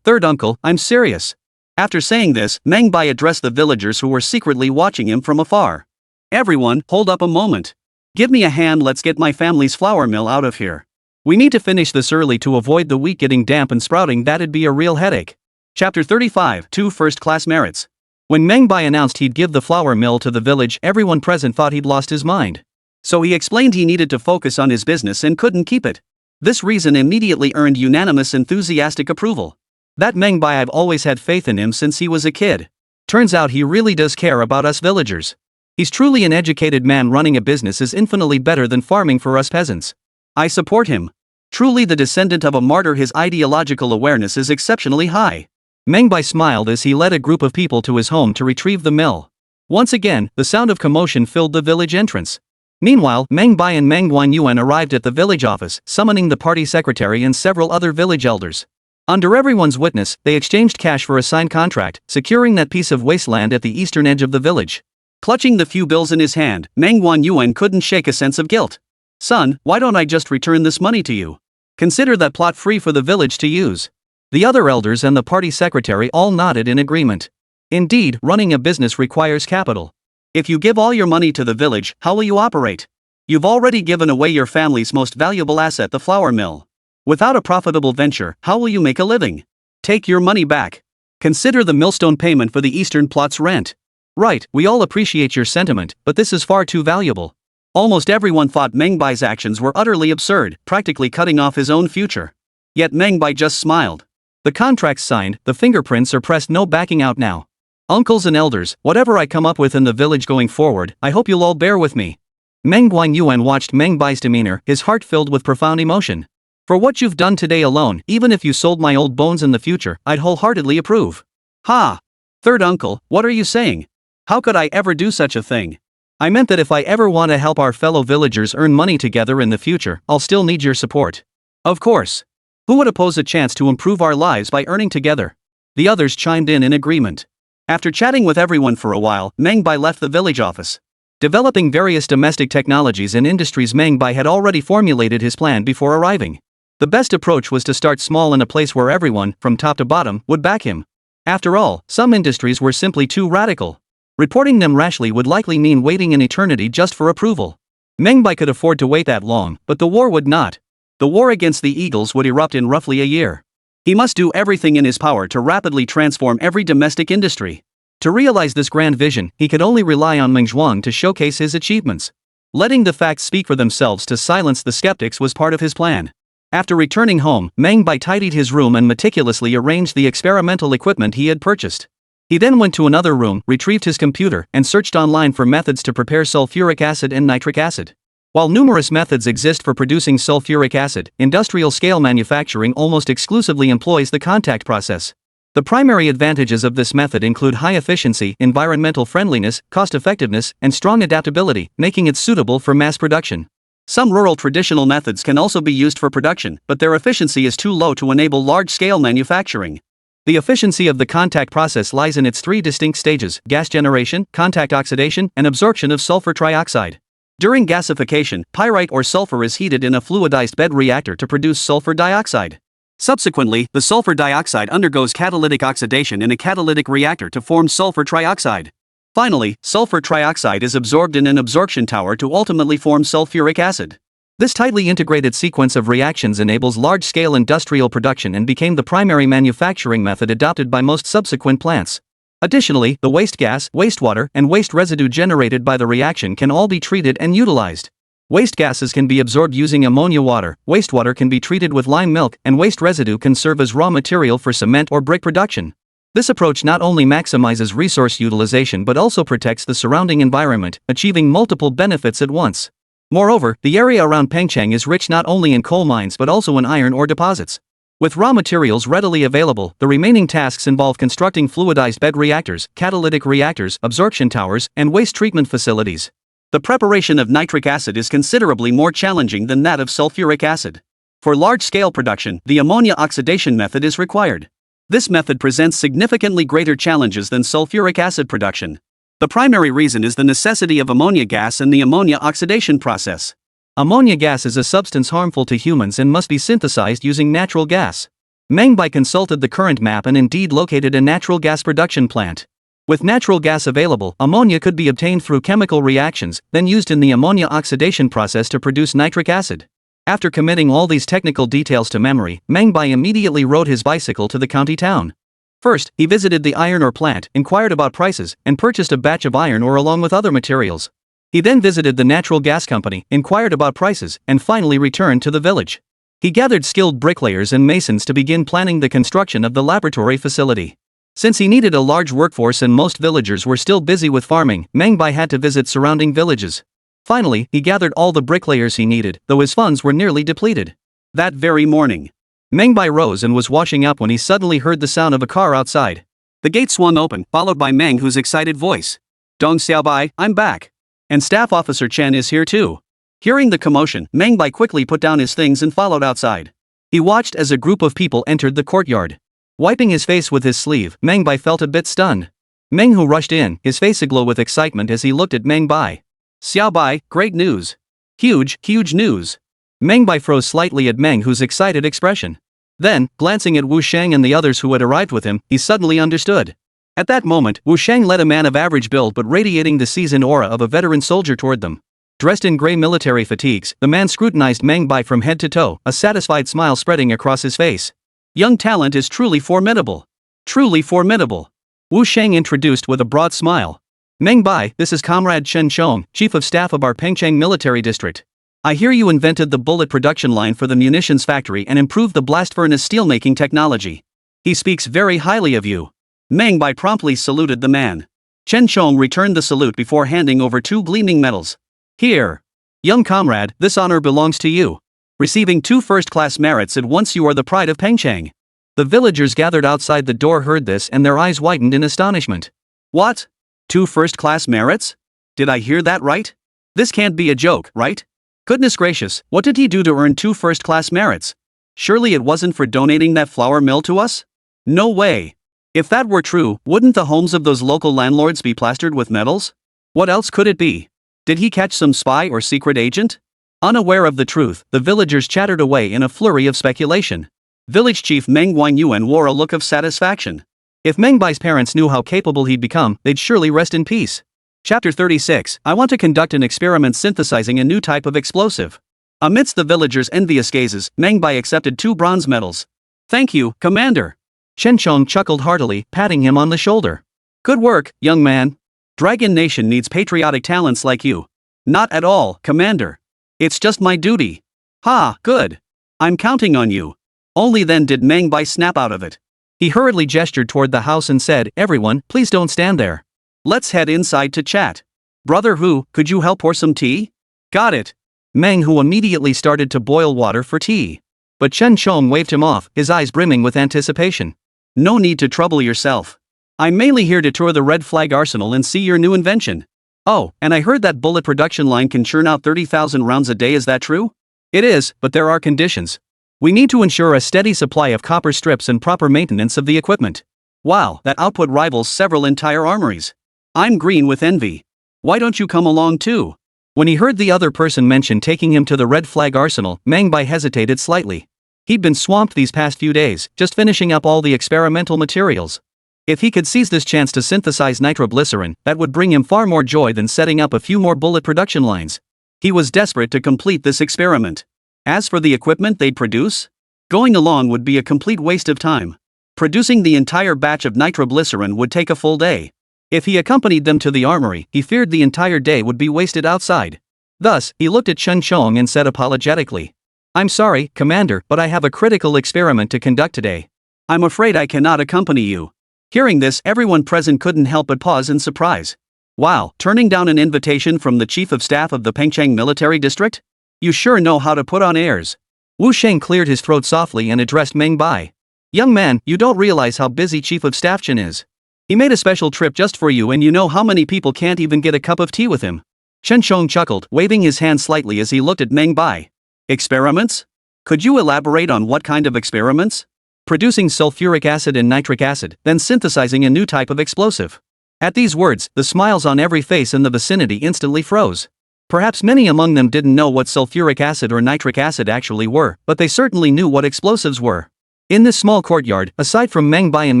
Third uncle, I'm serious." After saying this, Meng Bai addressed the villagers who were secretly watching him from afar. "Everyone, hold up a moment. Give me a hand, let's get my family's flour mill out of here. We need to finish this early to avoid the wheat getting damp and sprouting. That'd be a real headache." Chapter 35, 2 First-Class Merits. When Meng Bai announced he'd give the flour mill to the village, everyone present thought he'd lost his mind. So he explained he needed to focus on his business and couldn't keep it. This reason immediately earned unanimous enthusiastic approval. That Meng Bai, I've always had faith in him since he was a kid. Turns out he really does care about us villagers. He's truly an educated man. Running a business is infinitely better than farming for us peasants. I support him. Truly the descendant of a martyr, his ideological awareness is exceptionally high. Meng Bai smiled as he led a group of people to his home to retrieve the mill. Once again, the sound of commotion filled the village entrance. Meanwhile, Meng Bai and Meng Yuan arrived at the village office, summoning the party secretary and several other village elders. Under everyone's witness, they exchanged cash for a signed contract, securing that piece of wasteland at the eastern edge of the village. Clutching the few bills in his hand, Meng Yuan couldn't shake a sense of guilt. Son, why don't I just return this money to you? Consider that plot free for the village to use. The other elders and the party secretary all nodded in agreement. Indeed, running a business requires capital. If you give all your money to the village, how will you operate? You've already given away your family's most valuable asset, the flour mill. Without a profitable venture, how will you make a living? Take your money back. Consider the millstone payment for the eastern plot's rent. Right, we all appreciate your sentiment, but this is far too valuable. Almost everyone thought Meng Bai's actions were utterly absurd, practically cutting off his own future. Yet Meng Bai just smiled. The contract's signed, the fingerprints are pressed, no backing out now. Uncles and elders, whatever I come up with in the village going forward, I hope you'll all bear with me. Meng Yuan watched Meng Bai's demeanor, his heart filled with profound emotion. For what you've done today alone, even if you sold my old bones in the future, I'd wholeheartedly approve. Ha! Third uncle, what are you saying? How could I ever do such a thing? I meant that if I ever want to help our fellow villagers earn money together in the future, I'll still need your support. Of course. Who would oppose a chance to improve our lives by earning together? The others chimed in agreement. After chatting with everyone for a while, Meng Bai left the village office. Developing various domestic technologies and industries, Meng Bai had already formulated his plan before arriving. The best approach was to start small in a place where everyone, from top to bottom, would back him. After all, some industries were simply too radical. Reporting them rashly would likely mean waiting an eternity just for approval. Meng Bai could afford to wait that long, but the war would not. The war against the Eagles would erupt in roughly a year. He must do everything in his power to rapidly transform every domestic industry. To realize this grand vision, he could only rely on Meng Zhuang to showcase his achievements. Letting the facts speak for themselves to silence the skeptics was part of his plan. After returning home, Meng Bai tidied his room and meticulously arranged the experimental equipment he had purchased. He then went to another room, retrieved his computer, and searched online for methods to prepare sulfuric acid and nitric acid. While numerous methods exist for producing sulfuric acid, industrial-scale manufacturing almost exclusively employs the contact process. The primary advantages of this method include high efficiency, environmental friendliness, cost-effectiveness, and strong adaptability, making it suitable for mass production. Some rural traditional methods can also be used for production, but their efficiency is too low to enable large-scale manufacturing. The efficiency of the contact process lies in its three distinct stages: gas generation, contact oxidation, and absorption of sulfur trioxide. During gasification, pyrite or sulfur is heated in a fluidized bed reactor to produce sulfur dioxide. Subsequently, the sulfur dioxide undergoes catalytic oxidation in a catalytic reactor to form sulfur trioxide. Finally, sulfur trioxide is absorbed in an absorption tower to ultimately form sulfuric acid. This tightly integrated sequence of reactions enables large-scale industrial production and became the primary manufacturing method adopted by most subsequent plants. Additionally, the waste gas, wastewater, and waste residue generated by the reaction can all be treated and utilized. Waste gases can be absorbed using ammonia water, wastewater can be treated with lime milk, and waste residue can serve as raw material for cement or brick production. This approach not only maximizes resource utilization but also protects the surrounding environment, achieving multiple benefits at once. Moreover, the area around Pengcheng is rich not only in coal mines but also in iron ore deposits. With raw materials readily available, the remaining tasks involve constructing fluidized bed reactors, catalytic reactors, absorption towers, and waste treatment facilities. The preparation of nitric acid is considerably more challenging than that of sulfuric acid. For large-scale production, the ammonia oxidation method is required. This method presents significantly greater challenges than sulfuric acid production. The primary reason is the necessity of ammonia gas and the ammonia oxidation process. Ammonia gas is a substance harmful to humans and must be synthesized using natural gas. Meng Bai consulted the current map and indeed located a natural gas production plant. With natural gas available, ammonia could be obtained through chemical reactions, then used in the ammonia oxidation process to produce nitric acid. After committing all these technical details to memory, Meng Bai immediately rode his bicycle to the county town. First, he visited the iron ore plant, inquired about prices, and purchased a batch of iron ore along with other materials. He then visited the natural gas company, inquired about prices, and finally returned to the village. He gathered skilled bricklayers and masons to begin planning the construction of the laboratory facility. Since he needed a large workforce and most villagers were still busy with farming, Meng Bai had to visit surrounding villages. Finally, he gathered all the bricklayers he needed, though his funds were nearly depleted. That very morning, Meng Bai rose and was washing up when he suddenly heard the sound of a car outside. The gate swung open, followed by Meng Hu's excited voice. "Dong Xiaobai, I'm back. And Staff Officer Chen is here too." Hearing the commotion, Meng Bai quickly put down his things and followed outside. He watched as a group of people entered the courtyard. Wiping his face with his sleeve, Meng Bai felt a bit stunned. Meng Hu rushed in, his face aglow with excitement as he looked at Meng Bai. Xiao Bai, great news. Huge news. Meng Bai froze slightly at Meng Hu's excited expression. Then, glancing at Wu Sheng and the others who had arrived with him, he suddenly understood. At that moment, Wu Sheng led a man of average build but radiating the seasoned aura of a veteran soldier toward them. Dressed in gray military fatigues, the man scrutinized Meng Bai from head to toe, a satisfied smile spreading across his face. Young talent is truly formidable. Truly formidable. Wu Sheng introduced with a broad smile. Meng Bai, this is Comrade Chen Chong, Chief of Staff of our Pengcheng Military District. I hear you invented the bullet production line for the munitions factory and improved the blast furnace steelmaking technology. He speaks very highly of you. Meng Bai promptly saluted the man. Chen Chong returned the salute before handing over 2 gleaming medals. Here. Young comrade, this honor belongs to you. Receiving 2 first-class merits at once, you are the pride of Pengcheng. The villagers gathered outside the door heard this and their eyes widened in astonishment. What? 2 first-class merits? Did I hear that right? This can't be a joke, right? Goodness gracious, what did he do to earn 2 first-class merits? Surely it wasn't for donating that flour mill to us? No way. If that were true, wouldn't the homes of those local landlords be plastered with medals? What else could it be? Did he catch some spy or secret agent? Unaware of the truth, the villagers chattered away in a flurry of speculation. Village chief Meng Yuan wore a look of satisfaction. If Meng Bai's parents knew how capable he'd become, they'd surely rest in peace. Chapter 36, I want to conduct an experiment synthesizing a new type of explosive. Amidst the villagers' envious gazes, Meng Bai accepted 2 bronze medals. Thank you, Commander. Chen Chong chuckled heartily, patting him on the shoulder. Good work, young man. Dragon Nation needs patriotic talents like you. Not at all, Commander. It's just my duty. Ha, good. I'm counting on you. Only then did Meng Bai snap out of it. He hurriedly gestured toward the house and said, everyone, please don't stand there. Let's head inside to chat. Brother Hu, could you help pour some tea? Got it. Meng Hu immediately started to boil water for tea. But Chen Chong waved him off, his eyes brimming with anticipation. No need to trouble yourself. I'm mainly here to tour the Red Flag Arsenal and see your new invention. Oh, and I heard that bullet production line can churn out 30,000 rounds a day, is that true? It is, but there are conditions. We need to ensure a steady supply of copper strips and proper maintenance of the equipment. Wow, that output rivals several entire armories. I'm green with envy. Why don't you come along too? When he heard the other person mention taking him to the Red Flag Arsenal, Meng Bai hesitated slightly. He'd been swamped these past few days, just finishing up all the experimental materials. If he could seize this chance to synthesize nitroglycerin, that would bring him far more joy than setting up a few more bullet production lines. He was desperate to complete this experiment. As for the equipment they'd produce, going along would be a complete waste of time. Producing the entire batch of nitroglycerin would take a full day. If he accompanied them to the armory, he feared the entire day would be wasted outside. Thus, he looked at Chen Chong and said apologetically, I'm sorry, Commander, but I have a critical experiment to conduct today. I'm afraid I cannot accompany you. Hearing this, everyone present couldn't help but pause in surprise. Wow, turning down an invitation from the Chief of Staff of the Pengcheng Military District? You sure know how to put on airs. Wu Sheng cleared his throat softly and addressed Meng Bai. Young man, you don't realize how busy Chief of Staff Chen is. He made a special trip just for you, and you know how many people can't even get a cup of tea with him. Chen Chong chuckled, waving his hand slightly as he looked at Meng Bai. Experiments? Could you elaborate on what kind of experiments? Producing sulfuric acid and nitric acid, then synthesizing a new type of explosive. At these words, the smiles on every face in the vicinity instantly froze. Perhaps many among them didn't know what sulfuric acid or nitric acid actually were, but they certainly knew what explosives were. In this small courtyard, aside from Meng Bai and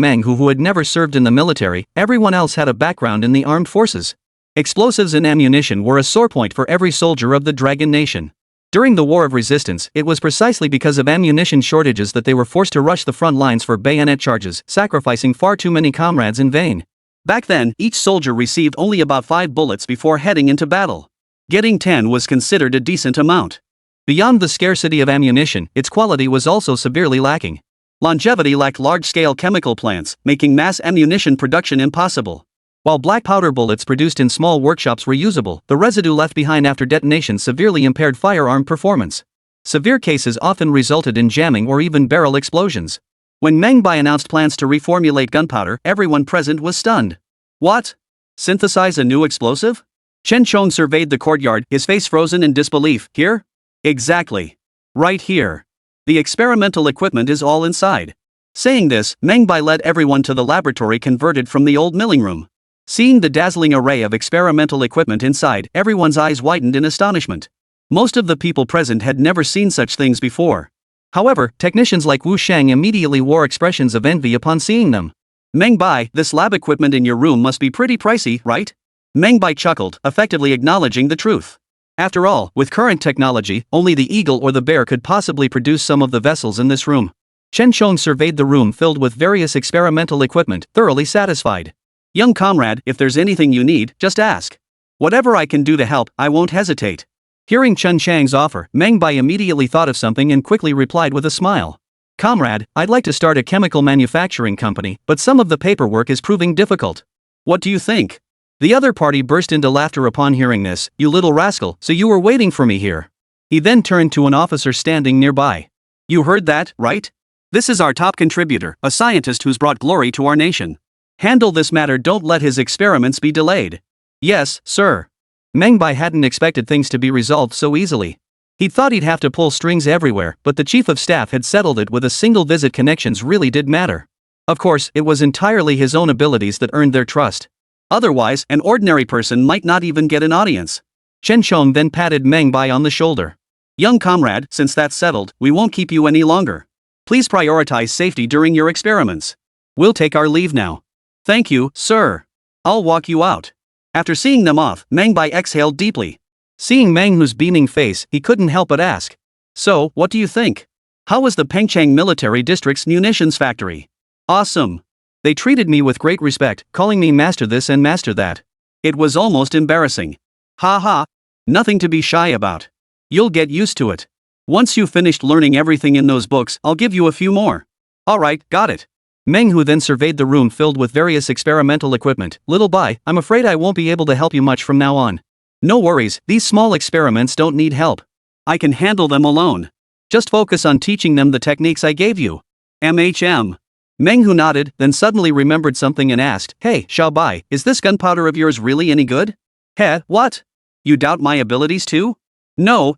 Meng Hu who had never served in the military, everyone else had a background in the armed forces. Explosives and ammunition were a sore point for every soldier of the Dragon Nation. During the War of Resistance, it was precisely because of ammunition shortages that they were forced to rush the front lines for bayonet charges, sacrificing far too many comrades in vain. Back then, each soldier received only about 5 bullets before heading into battle. Getting 10 was considered a decent amount. Beyond the scarcity of ammunition, its quality was also severely lacking. Longevity lacked large-scale chemical plants, making mass ammunition production impossible. While black powder bullets produced in small workshops were usable, the residue left behind after detonation severely impaired firearm performance. Severe cases often resulted in jamming or even barrel explosions. When Meng Bai announced plans to reformulate gunpowder, everyone present was stunned. What? Synthesize a new explosive? Chen Chong surveyed the courtyard, his face frozen in disbelief. Here? Exactly. Right here. The experimental equipment is all inside. Saying this, Meng Bai led everyone to the laboratory converted from the old milling room. Seeing the dazzling array of experimental equipment inside, everyone's eyes widened in astonishment. Most of the people present had never seen such things before. However, technicians like Wu Sheng immediately wore expressions of envy upon seeing them. Meng Bai, this lab equipment in your room must be pretty pricey, right? Meng Bai chuckled, effectively acknowledging the truth. After all, with current technology, only the eagle or the bear could possibly produce some of the vessels in this room. Chen Chong surveyed the room filled with various experimental equipment, thoroughly satisfied. Young comrade, if there's anything you need, just ask. Whatever I can do to help, I won't hesitate. Hearing Chen Chang's offer, Meng Bai immediately thought of something and quickly replied with a smile. Comrade, I'd like to start a chemical manufacturing company, but some of the paperwork is proving difficult. What do you think? The other party burst into laughter upon hearing this. You little rascal, so you were waiting for me here. He then turned to an officer standing nearby. You heard that, right? This is our top contributor, a scientist who's brought glory to our nation. Handle this matter, don't let his experiments be delayed. Yes, sir. Meng Bai hadn't expected things to be resolved so easily. He'd thought he'd have to pull strings everywhere, but the chief of staff had settled it with a single visit. Connections really did matter. Of course, it was entirely his own abilities that earned their trust. Otherwise, an ordinary person might not even get an audience. Chen Chong then patted Meng Bai on the shoulder. Young comrade, since that's settled, we won't keep you any longer. Please prioritize safety during your experiments. We'll take our leave now. Thank you, sir. I'll walk you out. After seeing them off, Meng Bai exhaled deeply. Seeing Meng Hu's beaming face, he couldn't help but ask. So, what do you think? How was the Pengcheng Military District's munitions factory? Awesome. They treated me with great respect, calling me master this and master that. It was almost embarrassing. Ha ha. Nothing to be shy about. You'll get used to it. Once you've finished learning everything in those books, I'll give you a few more. Alright, got it. Meng Hu then surveyed the room filled with various experimental equipment. Little Bai, I'm afraid I won't be able to help you much from now on. No worries, these small experiments don't need help. I can handle them alone. Just focus on teaching them the techniques I gave you. MHM. Meng Hu nodded, then suddenly remembered something and asked, Hey, Xiao Bai, is this gunpowder of yours really any good? Heh, what? You doubt my abilities too? No.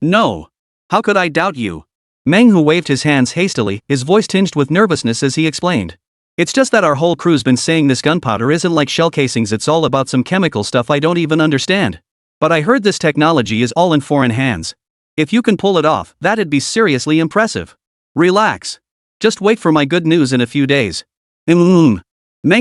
How could I doubt you? Meng Hu waved his hands hastily, his voice tinged with nervousness as he explained. It's just that our whole crew's been saying this gunpowder isn't like shell casings, it's all about some chemical stuff I don't even understand. But I heard this technology is all in foreign hands. If you can pull it off, that'd be seriously impressive. Relax. Just wait for my good news in a few days. Meng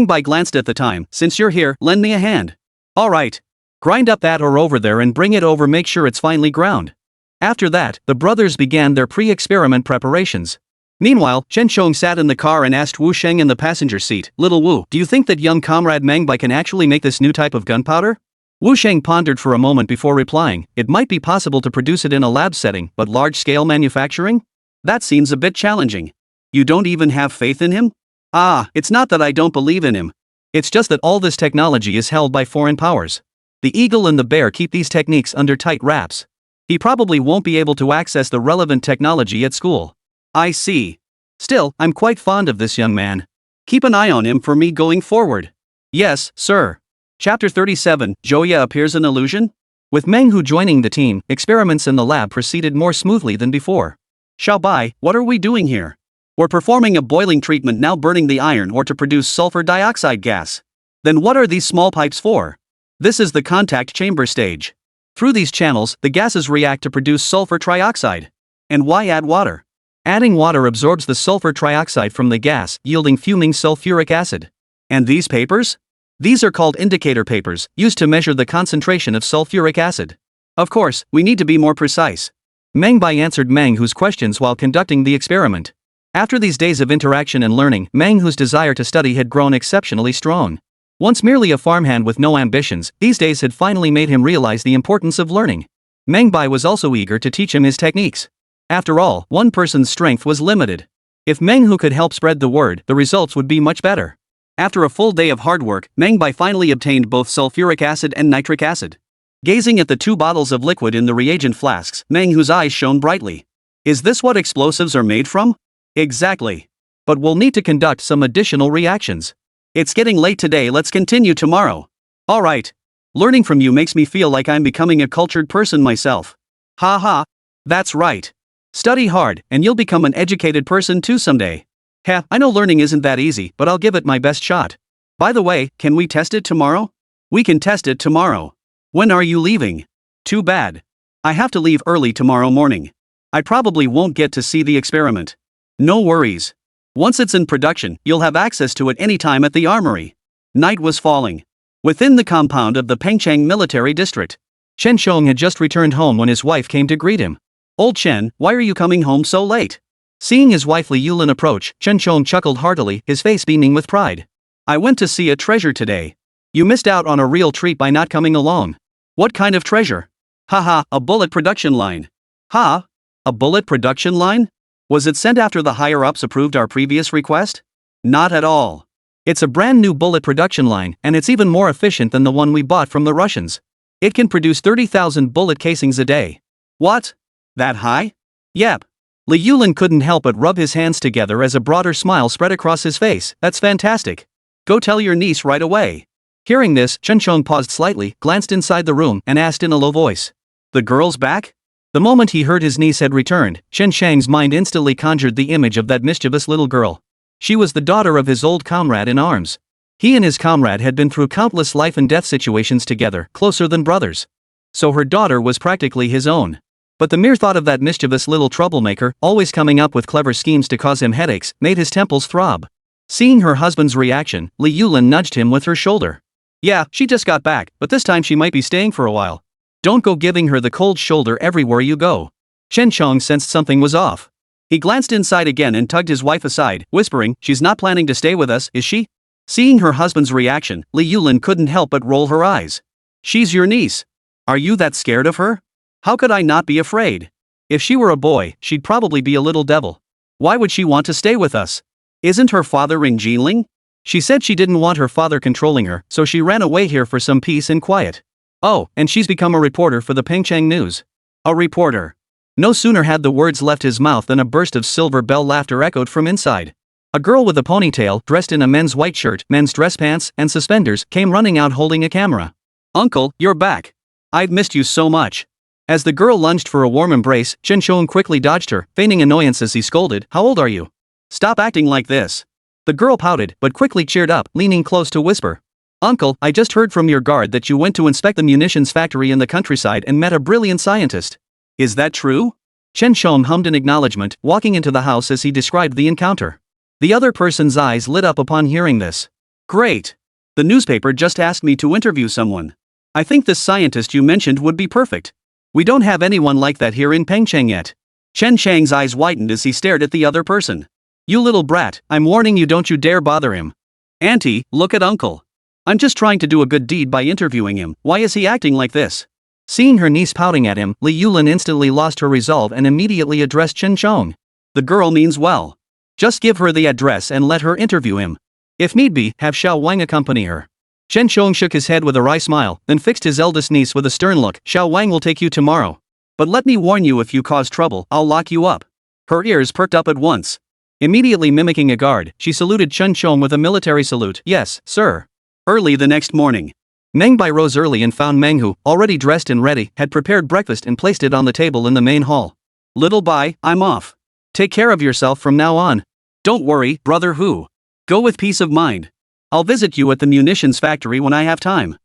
Bai glanced at the time. Since you're here, lend me a hand. Alright. Grind up that ore over there and bring it over, make sure it's finely ground. After that, the brothers began their pre-experiment preparations. Meanwhile, Chen Chong sat in the car and asked Wu Sheng in the passenger seat, Little Wu, do you think that young comrade Meng Bai can actually make this new type of gunpowder? Wu Sheng pondered for a moment before replying, it might be possible to produce it in a lab setting, but large-scale manufacturing? That seems a bit challenging. You don't even have faith in him? It's not that I don't believe in him. It's just that all this technology is held by foreign powers. The eagle and the bear keep these techniques under tight wraps. He probably won't be able to access the relevant technology at school. I see. Still, I'm quite fond of this young man. Keep an eye on him for me going forward. Yes, sir. Chapter 37, Joya appears an illusion? With Meng Hu joining the team, experiments in the lab proceeded more smoothly than before. Xiao Bai, what are we doing here? We're performing a boiling treatment now, burning the iron ore to produce sulfur dioxide gas. Then what are these small pipes for? This is the contact chamber stage. Through these channels, the gases react to produce sulfur trioxide. And why add water? Adding water absorbs the sulfur trioxide from the gas, yielding fuming sulfuric acid. And these papers? These are called indicator papers, used to measure the concentration of sulfuric acid. Of course, we need to be more precise. Meng Bai answered Meng Hu's questions while conducting the experiment. After these days of interaction and learning, Meng Hu's desire to study had grown exceptionally strong. Once merely a farmhand with no ambitions, these days had finally made him realize the importance of learning. Meng Bai was also eager to teach him his techniques. After all, one person's strength was limited. If Meng Hu could help spread the word, the results would be much better. After a full day of hard work, Meng Bai finally obtained both sulfuric acid and nitric acid. Gazing at the 2 bottles of liquid in the reagent flasks, Meng Hu's eyes shone brightly. Is this what explosives are made from? Exactly. But we'll need to conduct some additional reactions. It's getting late today, let's continue tomorrow. Alright. Learning from you makes me feel like I'm becoming a cultured person myself. Ha ha. That's right. Study hard, and you'll become an educated person too someday. I know learning isn't that easy, but I'll give it my best shot. By the way, can we test it tomorrow? We can test it tomorrow. When are you leaving? Too bad. I have to leave early tomorrow morning. I probably won't get to see the experiment. No worries. Once it's in production, you'll have access to it anytime at the armory. Night was falling. Within the compound of the Pengcheng military district, Chen Xiong had just returned home when his wife came to greet him. Old Chen, why are you coming home so late? Seeing his wife Li Yulin approach, Chen Xiong chuckled heartily, his face beaming with pride. I went to see a treasure today. You missed out on a real treat by not coming along. What kind of treasure? Haha, a bullet production line. Ha? A bullet production line? Was it sent after the higher-ups approved our previous request? Not at all. It's a brand new bullet production line, and it's even more efficient than the one we bought from the Russians. It can produce 30,000 bullet casings a day. What? That high? Yep. Li Yulin couldn't help but rub his hands together as a broader smile spread across his face. That's fantastic. Go tell your niece right away. Hearing this, Chen Xiong paused slightly, glanced inside the room, and asked in a low voice. The girl's back? The moment he heard his niece had returned, Chen Shang's mind instantly conjured the image of that mischievous little girl. She was the daughter of his old comrade in arms. He and his comrade had been through countless life and death situations together, closer than brothers. So her daughter was practically his own. But the mere thought of that mischievous little troublemaker, always coming up with clever schemes to cause him headaches, made his temples throb. Seeing her husband's reaction, Li Yulin nudged him with her shoulder. Yeah, she just got back, but this time she might be staying for a while. Don't go giving her the cold shoulder everywhere you go. Chen Xiong sensed something was off. He glanced inside again and tugged his wife aside, whispering, she's not planning to stay with us, is she? Seeing her husband's reaction, Li Yulin couldn't help but roll her eyes. She's your niece. Are you that scared of her? How could I not be afraid? If she were a boy, she'd probably be a little devil. Why would she want to stay with us? Isn't her father in Jinling? She said she didn't want her father controlling her, so she ran away here for some peace and quiet. Oh, and she's become a reporter for the Pengcheng News. A reporter. No sooner had the words left his mouth than a burst of silver bell laughter echoed from inside. A girl with a ponytail, dressed in a men's white shirt, men's dress pants, and suspenders, came running out holding a camera. Uncle, you're back. I've missed you so much. As the girl lunged for a warm embrace, Chen Xiong quickly dodged her, feigning annoyance as he scolded, how old are you? Stop acting like this. The girl pouted, but quickly cheered up, leaning close to whisper. Uncle, I just heard from your guard that you went to inspect the munitions factory in the countryside and met a brilliant scientist. Is that true? Chen Xiong hummed in acknowledgement, walking into the house as he described the encounter. The other person's eyes lit up upon hearing this. Great. The newspaper just asked me to interview someone. I think this scientist you mentioned would be perfect. We don't have anyone like that here in Pengcheng yet. Chen Shang's eyes widened as he stared at the other person. You little brat, I'm warning you, don't you dare bother him. Auntie, look at Uncle. I'm just trying to do a good deed by interviewing him, why is he acting like this? Seeing her niece pouting at him, Li Yulin instantly lost her resolve and immediately addressed Chen Xiong. The girl means well. Just give her the address and let her interview him. If need be, have Xiao Wang accompany her. Chen Xiong shook his head with a wry smile, then fixed his eldest niece with a stern look. Xiao Wang will take you tomorrow. But let me warn you, if you cause trouble, I'll lock you up. Her ears perked up at once. Immediately mimicking a guard, she saluted Chen Xiong with a military salute. Yes, sir. Early the next morning, Meng Bai rose early and found Meng Hu, already dressed and ready, had prepared breakfast and placed it on the table in the main hall. Little Bai, I'm off. Take care of yourself from now on. Don't worry, brother Hu. Go with peace of mind. I'll visit you at the munitions factory when I have time.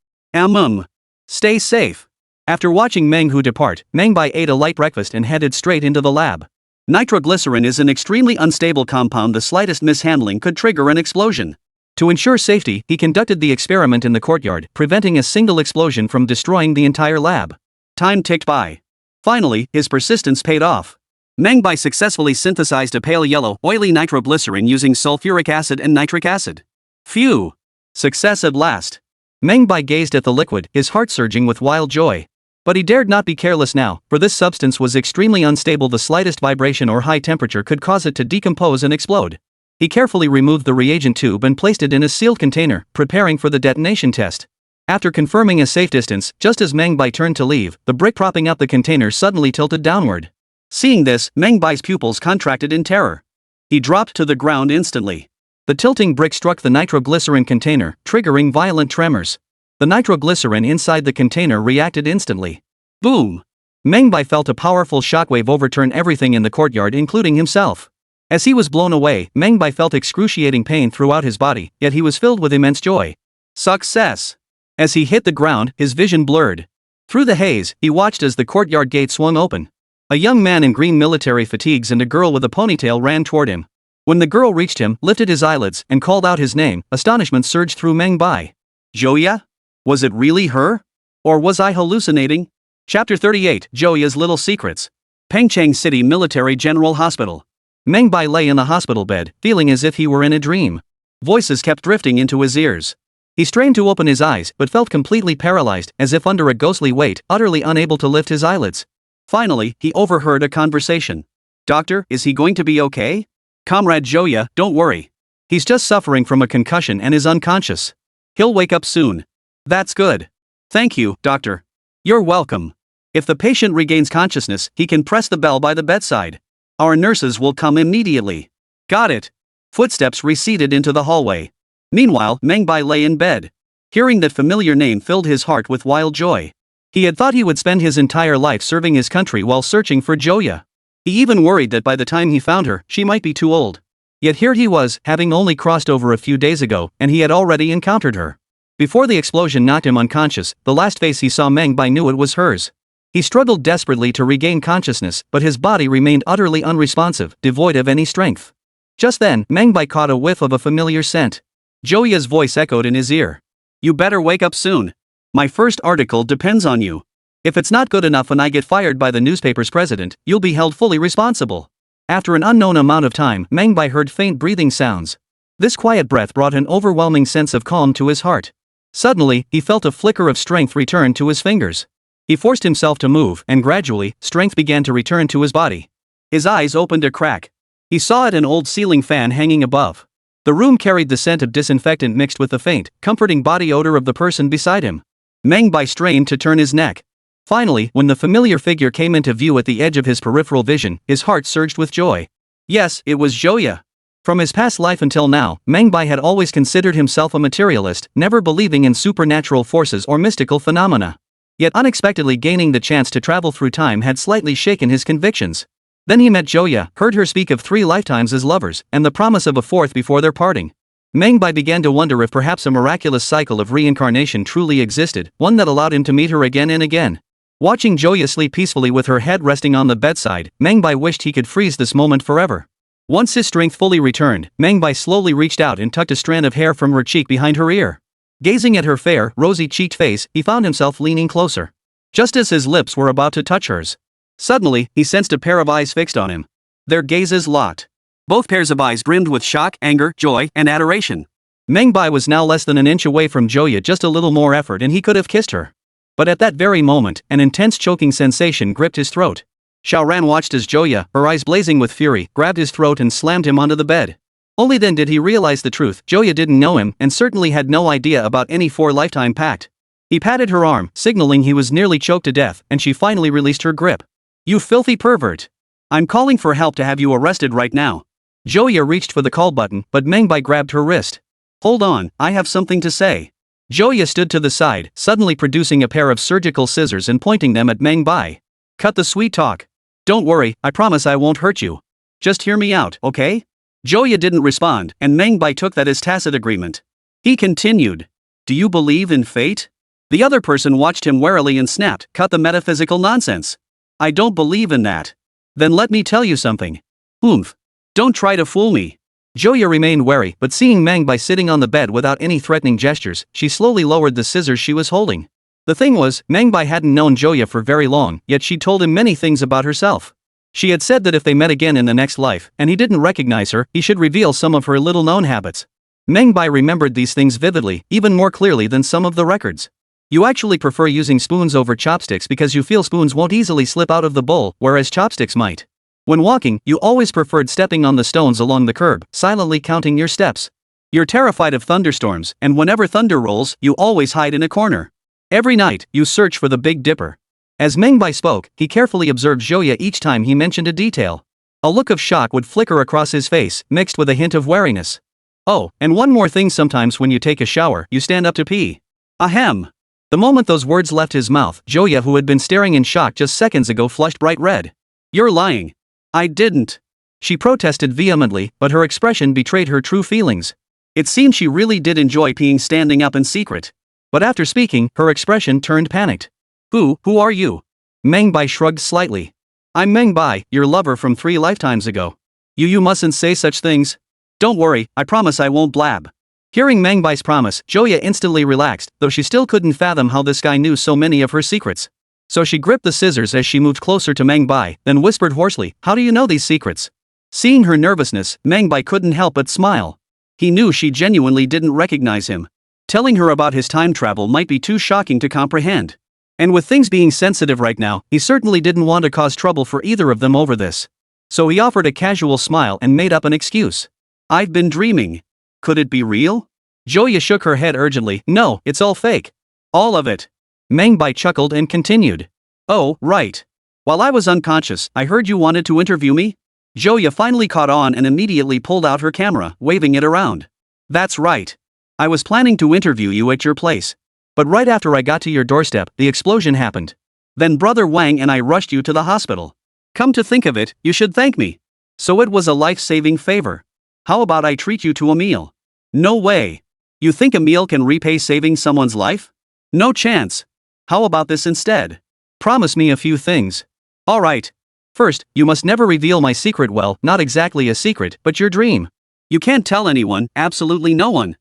Stay safe. After watching Meng Hu depart, Meng Bai ate a light breakfast and headed straight into the lab. Nitroglycerin is an extremely unstable compound. The slightest mishandling could trigger an explosion. To ensure safety, he conducted the experiment in the courtyard, preventing a single explosion from destroying the entire lab. Time ticked by. Finally, his persistence paid off. Meng Bai successfully synthesized a pale yellow, oily nitroglycerin using sulfuric acid and nitric acid. Phew! Success at last. Meng Bai gazed at the liquid, his heart surging with wild joy. But he dared not be careless now, for this substance was extremely unstable. The slightest vibration or high temperature could cause it to decompose and explode. He carefully removed the reagent tube and placed it in a sealed container, preparing for the detonation test. After confirming a safe distance, just as Meng Bai turned to leave, the brick propping up the container suddenly tilted downward. Seeing this, Meng Bai's pupils contracted in terror. He dropped to the ground instantly. The tilting brick struck the nitroglycerin container, triggering violent tremors. The nitroglycerin inside the container reacted instantly. Boom! Meng Bai felt a powerful shockwave overturn everything in the courtyard, including himself. As he was blown away, Meng Bai felt excruciating pain throughout his body, yet he was filled with immense joy. Success! As he hit the ground, his vision blurred. Through the haze, he watched as the courtyard gate swung open. A young man in green military fatigues and a girl with a ponytail ran toward him. When the girl reached him, lifted his eyelids, and called out his name, astonishment surged through Meng Bai. Joya? Was it really her? Or was I hallucinating? Chapter 38, Joya's Little Secrets. Pengcheng City Military General Hospital. Meng Bai lay in the hospital bed, feeling as if he were in a dream. Voices kept drifting into his ears. He strained to open his eyes, but felt completely paralyzed, as if under a ghostly weight, utterly unable to lift his eyelids. Finally, he overheard a conversation. Doctor, is he going to be okay? Comrade Joya, don't worry. He's just suffering from a concussion and is unconscious. He'll wake up soon. That's good. Thank you, doctor. You're welcome. If the patient regains consciousness, he can press the bell by the bedside. Our nurses will come immediately. Got it. Footsteps receded into the hallway. Meanwhile, Meng Bai lay in bed. Hearing that familiar name filled his heart with wild joy. He had thought he would spend his entire life serving his country while searching for Joya. He even worried that by the time he found her, she might be too old. Yet here he was, having only crossed over a few days ago, and he had already encountered her. Before the explosion knocked him unconscious, the last face he saw Meng Bai knew it was hers. He struggled desperately to regain consciousness, but his body remained utterly unresponsive, devoid of any strength. Just then, Meng Bai caught a whiff of a familiar scent. Joya's voice echoed in his ear. You better wake up soon. My first article depends on you. If it's not good enough and I get fired by the newspaper's president, you'll be held fully responsible. After an unknown amount of time, Meng Bai heard faint breathing sounds. This quiet breath brought an overwhelming sense of calm to his heart. Suddenly, he felt a flicker of strength return to his fingers. He forced himself to move, and gradually, strength began to return to his body. His eyes opened a crack. He saw it an old ceiling fan hanging above. The room carried the scent of disinfectant mixed with the faint, comforting body odor of the person beside him. Meng Bai strained to turn his neck. Finally, when the familiar figure came into view at the edge of his peripheral vision, his heart surged with joy. Yes, it was Joya. From his past life until now, Meng Bai had always considered himself a materialist, never believing in supernatural forces or mystical phenomena. Yet unexpectedly gaining the chance to travel through time had slightly shaken his convictions. Then he met Joya, heard her speak of 3 lifetimes as lovers, and the promise of a 4th before their parting. Meng Bai began to wonder if perhaps a miraculous cycle of reincarnation truly existed, one that allowed him to meet her again and again. Watching Joya sleep peacefully with her head resting on the bedside, Meng Bai wished he could freeze this moment forever. Once his strength fully returned, Meng Bai slowly reached out and tucked a strand of hair from her cheek behind her ear. Gazing at her fair, rosy-cheeked face, he found himself leaning closer. Just as his lips were about to touch hers. Suddenly, he sensed a pair of eyes fixed on him. Their gazes locked. Both pairs of eyes brimmed with shock, anger, joy, and adoration. Meng Bai was now less than an inch away from Joya, just a little more effort and he could have kissed her. But at that very moment, an intense choking sensation gripped his throat. Xiaoran watched as Joya, her eyes blazing with fury, grabbed his throat and slammed him onto the bed. Only then did he realize the truth. Joya didn't know him and certainly had no idea about any 4-lifetime pact. He patted her arm, signaling he was nearly choked to death, and she finally released her grip. You filthy pervert. I'm calling for help to have you arrested right now. Joya reached for the call button, but Meng Bai grabbed her wrist. Hold on, I have something to say. Joya stood to the side, suddenly producing a pair of surgical scissors and pointing them at Meng Bai. Cut the sweet talk. Don't worry, I promise I won't hurt you. Just hear me out, okay? Joya didn't respond, and Meng Bai took that as tacit agreement. He continued. Do you believe in fate? The other person watched him warily and snapped, cut the metaphysical nonsense. I don't believe in that. Then let me tell you something. Oomph. Don't try to fool me. Joya remained wary, but seeing Meng Bai sitting on the bed without any threatening gestures, she slowly lowered the scissors she was holding. The thing was, Meng Bai hadn't known Joya for very long, yet she told him many things about herself. She had said that if they met again in the next life, and he didn't recognize her, he should reveal some of her little-known habits. Meng Bai remembered these things vividly, even more clearly than some of the records. You actually prefer using spoons over chopsticks because you feel spoons won't easily slip out of the bowl, whereas chopsticks might. When walking, you always preferred stepping on the stones along the curb, silently counting your steps. You're terrified of thunderstorms, and whenever thunder rolls, you always hide in a corner. Every night, you search for the Big Dipper. As Meng Bai spoke, he carefully observed Joya each time he mentioned a detail. A look of shock would flicker across his face, mixed with a hint of wariness. Oh, and one more thing, sometimes when you take a shower, you stand up to pee. Ahem. The moment those words left his mouth, Joya, who had been staring in shock just seconds ago, flushed bright red. You're lying. I didn't. She protested vehemently, but her expression betrayed her true feelings. It seemed she really did enjoy peeing standing up in secret. But after speaking, her expression turned panicked. Who are you? Meng Bai shrugged slightly. I'm Meng Bai, your lover from 3 lifetimes ago. You mustn't say such things. Don't worry, I promise I won't blab. Hearing Meng Bai's promise, Joya instantly relaxed, though she still couldn't fathom how this guy knew so many of her secrets. So she gripped the scissors as she moved closer to Meng Bai, then whispered hoarsely, how do you know these secrets? Seeing her nervousness, Meng Bai couldn't help but smile. He knew she genuinely didn't recognize him. Telling her about his time travel might be too shocking to comprehend. And with things being sensitive right now, he certainly didn't want to cause trouble for either of them over this. So he offered a casual smile and made up an excuse. I've been dreaming. Could it be real? Joya shook her head urgently. No, it's all fake. All of it. Meng Bai chuckled and continued. Oh, right. While I was unconscious, I heard you wanted to interview me? Joya finally caught on and immediately pulled out her camera, waving it around. That's right. I was planning to interview you at your place. But right after I got to your doorstep, the explosion happened. Then Brother Wang and I rushed you to the hospital. Come to think of it, you should thank me. So it was a life-saving favor. How about I treat you to a meal? No way. You think a meal can repay saving someone's life? No chance. How about this instead? Promise me a few things. Alright. First, you must never reveal my secret. Well, not exactly a secret, but your dream. You can't tell anyone, absolutely no one.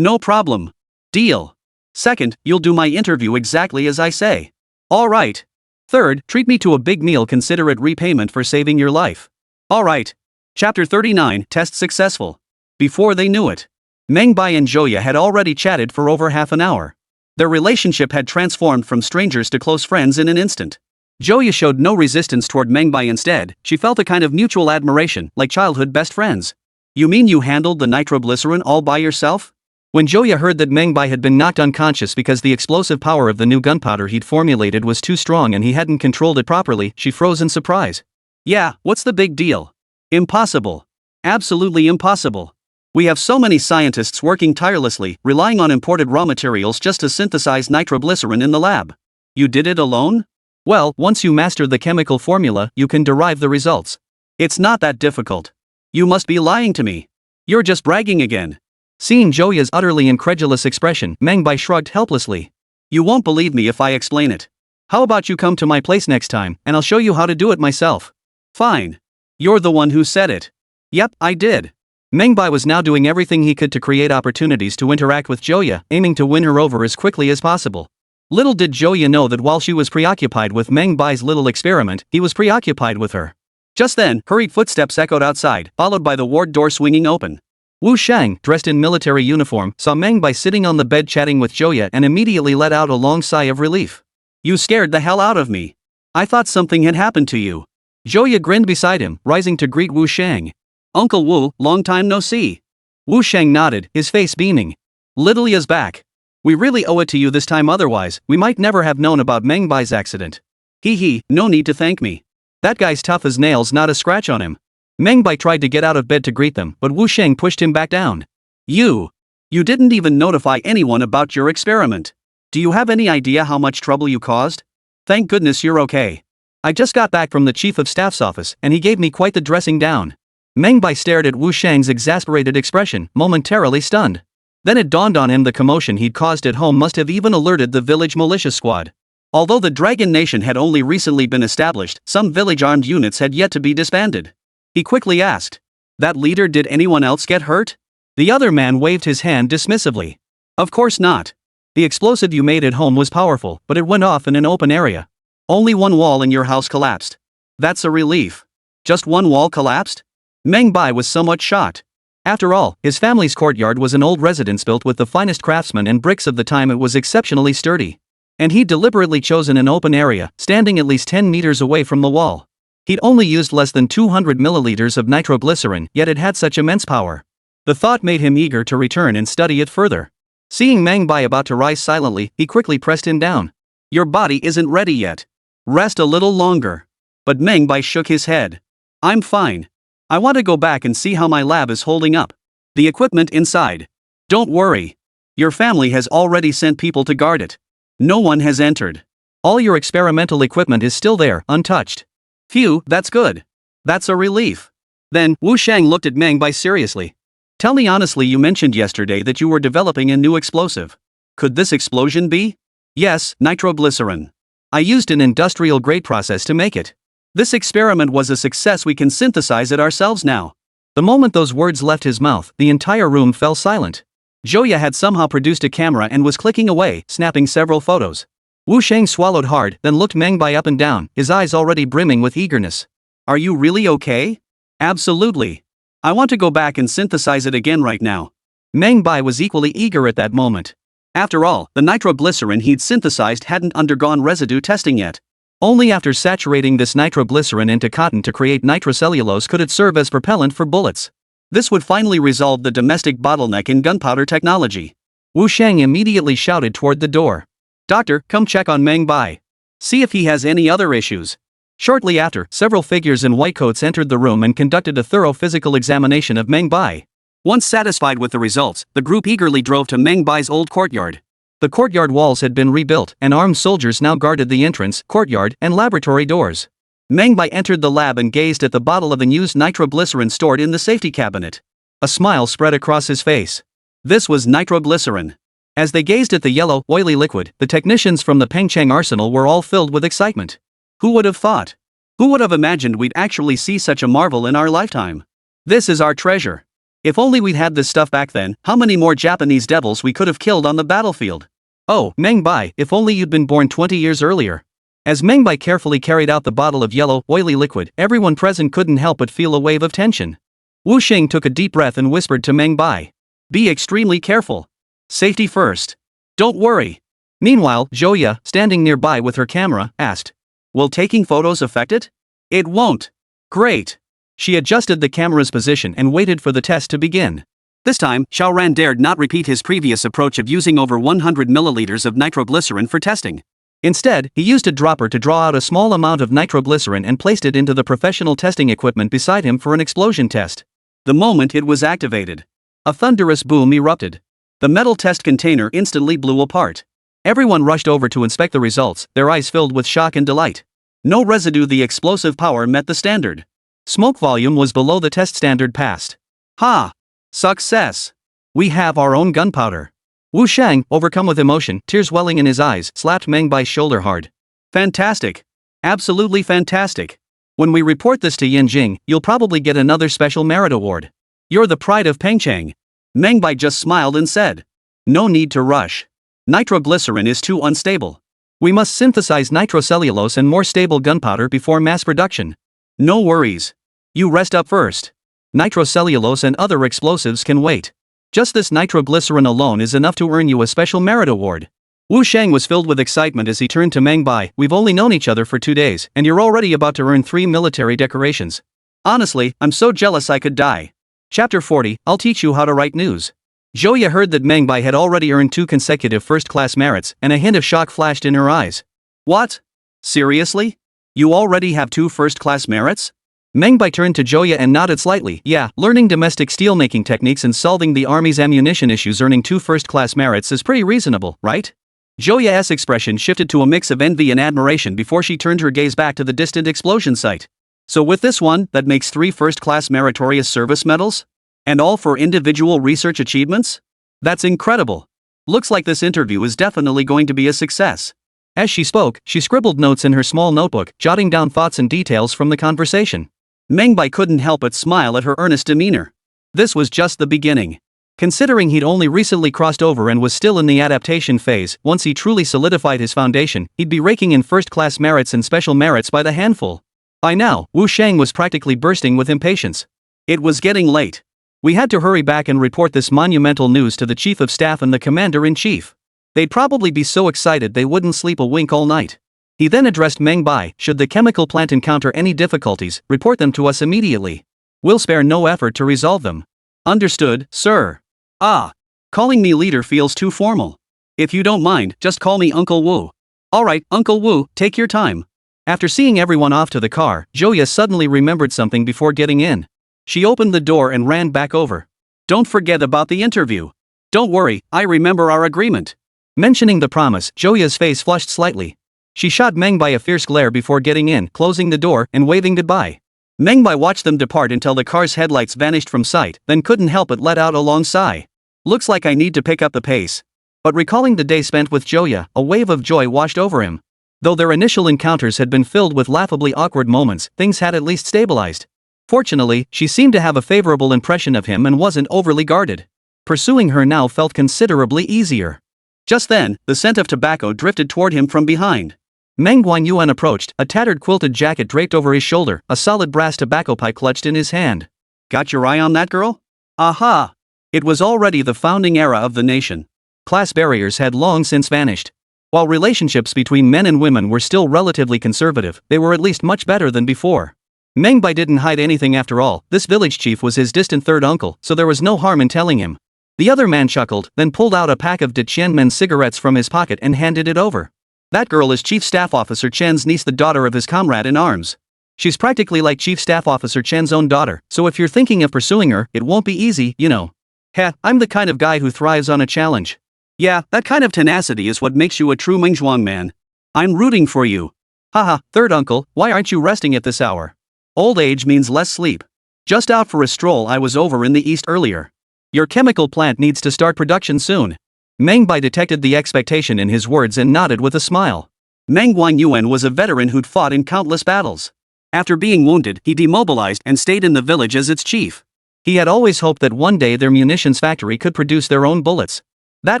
No problem. Deal. Second, you'll do my interview exactly as I say. Alright. Third, treat me to a big meal. Consider it repayment for saving your life. Alright. Chapter 39, Test Successful. Before they knew it, Meng Bai and Joya had already chatted for over half an hour. Their relationship had transformed from strangers to close friends in an instant. Joya showed no resistance toward Meng Bai. Instead, she felt a kind of mutual admiration, like childhood best friends. You mean you handled the nitroglycerin all by yourself? When Joya heard that Meng Bai had been knocked unconscious because the explosive power of the new gunpowder he'd formulated was too strong and he hadn't controlled it properly, she froze in surprise. Yeah, what's the big deal? Impossible. Absolutely impossible. We have so many scientists working tirelessly, relying on imported raw materials just to synthesize nitroglycerin in the lab. You did it alone? Well, once you master the chemical formula, you can derive the results. It's not that difficult. You must be lying to me. You're just bragging again. Seeing Joya's utterly incredulous expression, Meng Bai shrugged helplessly. You won't believe me if I explain it. How about you come to my place next time, and I'll show you how to do it myself. Fine. You're the one who said it. Yep, I did. Meng Bai was now doing everything he could to create opportunities to interact with Joya, aiming to win her over as quickly as possible. Little did Joya know that while she was preoccupied with Meng Bai's little experiment, he was preoccupied with her. Just then, hurried footsteps echoed outside, followed by the ward door swinging open. Wu Shang, dressed in military uniform, saw Meng Bai sitting on the bed chatting with Joya and immediately let out a long sigh of relief. You scared the hell out of me. I thought something had happened to you. Joya grinned beside him, rising to greet Wu Shang. Uncle Wu, long time no see. Wu Shang nodded, his face beaming. Little's back. We really owe it to you this time, otherwise, we might never have known about Meng Bai's accident. Hee, no need to thank me. That guy's tough as nails, not a scratch on him. Meng Bai tried to get out of bed to greet them, but Wu Shang pushed him back down. You didn't even notify anyone about your experiment. Do you have any idea how much trouble you caused? Thank goodness you're okay. I just got back from the Chief of Staff's office, and he gave me quite the dressing down. Meng Bai stared at Wu Shang's exasperated expression, momentarily stunned. Then it dawned on him the commotion he'd caused at home must have even alerted the village militia squad. Although the Dragon Nation had only recently been established, some village armed units had yet to be disbanded. He quickly asked, that leader, did anyone else get hurt? The other man waved his hand dismissively. Of course not. The explosive you made at home was powerful, but it went off in an open area. Only one wall in your house collapsed. That's a relief. Just one wall collapsed? Meng Bai was somewhat shocked. After all, his family's courtyard was an old residence built with the finest craftsmen and bricks of the time. It was exceptionally sturdy. And he'd deliberately chosen an open area, standing at least 10 meters away from the wall. He'd only used less than 200 milliliters of nitroglycerin, yet it had such immense power. The thought made him eager to return and study it further. Seeing Meng Bai about to rise silently, he quickly pressed him down. Your body isn't ready yet. Rest a little longer. But Meng Bai shook his head. I'm fine. I want to go back and see how my lab is holding up. The equipment inside. Don't worry. Your family has already sent people to guard it. No one has entered. All your experimental equipment is still there, untouched. Phew, that's good. That's a relief. Then, Wu Shang looked at Meng Bai seriously. Tell me honestly, you mentioned yesterday that you were developing a new explosive. Could this explosion be? Yes, nitroglycerin. I used an industrial-grade process to make it. This experiment was a success. We can synthesize it ourselves now. The moment those words left his mouth, the entire room fell silent. Joya had somehow produced a camera and was clicking away, snapping several photos. Wu Sheng swallowed hard, then looked Meng Bai up and down, his eyes already brimming with eagerness. Are you really okay? Absolutely. I want to go back and synthesize it again right now. Meng Bai was equally eager at that moment. After all, the nitroglycerin he'd synthesized hadn't undergone residue testing yet. Only after saturating this nitroglycerin into cotton to create nitrocellulose could it serve as propellant for bullets. This would finally resolve the domestic bottleneck in gunpowder technology. Wu Sheng immediately shouted toward the door. Doctor, come check on Meng Bai. See if he has any other issues. Shortly after, several figures in white coats entered the room and conducted a thorough physical examination of Meng Bai. Once satisfied with the results, the group eagerly drove to Meng Bai's old courtyard. The courtyard walls had been rebuilt, and armed soldiers now guarded the entrance, courtyard, and laboratory doors. Meng Bai entered the lab and gazed at the bottle of unused nitroglycerin stored in the safety cabinet. A smile spread across his face. This was nitroglycerin. As they gazed at the yellow, oily liquid, the technicians from the Pengcheng arsenal were all filled with excitement. Who would have thought? Who would have imagined we'd actually see such a marvel in our lifetime? This is our treasure. If only we'd had this stuff back then, how many more Japanese devils we could have killed on the battlefield. Oh, Meng Bai, if only you'd been born 20 years earlier. As Meng Bai carefully carried out the bottle of yellow, oily liquid, everyone present couldn't help but feel a wave of tension. Wu Sheng took a deep breath and whispered to Meng Bai. Be extremely careful. Safety first. Don't worry. Meanwhile, Joya, standing nearby with her camera, asked. Will taking photos affect it? It won't. Great. She adjusted the camera's position and waited for the test to begin. This time, Xiaoran dared not repeat his previous approach of using over 100 milliliters of nitroglycerin for testing. Instead, he used a dropper to draw out a small amount of nitroglycerin and placed it into the professional testing equipment beside him for an explosion test. The moment it was activated, a thunderous boom erupted. The metal test container instantly blew apart. Everyone rushed over to inspect the results, their eyes filled with shock and delight. No residue. The explosive power met the standard. Smoke volume was below the test standard passed. Ha! Success! We have our own gunpowder. Wu Sheng, overcome with emotion, tears welling in his eyes, slapped Meng Bai's shoulder hard. Fantastic! Absolutely fantastic! When we report this to Yinjing, you'll probably get another special merit award. You're the pride of Pengcheng. Meng Bai just smiled and said. No need to rush. Nitroglycerin is too unstable. We must synthesize nitrocellulose and more stable gunpowder before mass production. No worries. You rest up first. Nitrocellulose and other explosives can wait. Just this nitroglycerin alone is enough to earn you a special merit award. Wu Sheng was filled with excitement as he turned to Meng Bai. We've only known each other for 2 days, and you're already about to earn 3 military decorations. Honestly, I'm so jealous I could die. Chapter 40, I'll teach you how to write news. Joya heard that Meng Bai had already earned 2 consecutive first-class merits, and a hint of shock flashed in her eyes. What? Seriously? You already have 2 first-class merits? Meng Bai turned to Joya and nodded slightly. Yeah, learning domestic steelmaking techniques and solving the army's ammunition issues, earning 2 first-class merits is pretty reasonable, right? Joya's expression shifted to a mix of envy and admiration before she turned her gaze back to the distant explosion site. So with this one, that makes 3 first-class meritorious service medals? And all for individual research achievements? That's incredible. Looks like this interview is definitely going to be a success. As she spoke, she scribbled notes in her small notebook, jotting down thoughts and details from the conversation. Meng Bai couldn't help but smile at her earnest demeanor. This was just the beginning. Considering he'd only recently crossed over and was still in the adaptation phase, once he truly solidified his foundation, he'd be raking in first-class merits and special merits by the handful. By now, Wu Sheng was practically bursting with impatience. It was getting late. We had to hurry back and report this monumental news to the Chief of Staff and the Commander-in-Chief. They'd probably be so excited they wouldn't sleep a wink all night. He then addressed Meng Bai. Should the chemical plant encounter any difficulties, report them to us immediately. We'll spare no effort to resolve them. Understood, sir. Ah. Calling me leader feels too formal. If you don't mind, just call me Uncle Wu. Alright, Uncle Wu, take your time. After seeing everyone off to the car, Joya suddenly remembered something before getting in. She opened the door and ran back over. Don't forget about the interview. Don't worry, I remember our agreement. Mentioning the promise, Joya's face flushed slightly. She shot Meng Bai a fierce glare before getting in, closing the door, and waving goodbye. Meng Bai watched them depart until the car's headlights vanished from sight, then couldn't help but let out a long sigh. Looks like I need to pick up the pace. But recalling the day spent with Joya, a wave of joy washed over him. Though their initial encounters had been filled with laughably awkward moments, things had at least stabilized. Fortunately, she seemed to have a favorable impression of him and wasn't overly guarded. Pursuing her now felt considerably easier. Just then, the scent of tobacco drifted toward him from behind. Meng Bai approached, a tattered quilted jacket draped over his shoulder, a solid brass tobacco pipe clutched in his hand. Got your eye on that girl? Aha! It was already the founding era of the nation. Class barriers had long since vanished. While relationships between men and women were still relatively conservative, they were at least much better than before. Meng Bai didn't hide anything after all. This village chief was his distant third uncle, so there was no harm in telling him. The other man chuckled, then pulled out a pack of De Qianmen cigarettes from his pocket and handed it over. That girl is Chief Staff Officer Chen's niece, the daughter of his comrade in arms. She's practically like Chief Staff Officer Chen's own daughter, so if you're thinking of pursuing her, it won't be easy, you know. Heh, I'm the kind of guy who thrives on a challenge. Yeah, that kind of tenacity is what makes you a true Mengzhuang man. I'm rooting for you. Haha, third uncle, why aren't you resting at this hour? Old age means less sleep. Just out for a stroll. I was over in the east earlier. Your chemical plant needs to start production soon. Meng Bai detected the expectation in his words and nodded with a smile. Meng Guanyuan was a veteran who'd fought in countless battles. After being wounded, he demobilized and stayed in the village as its chief. He had always hoped that one day their munitions factory could produce their own bullets. That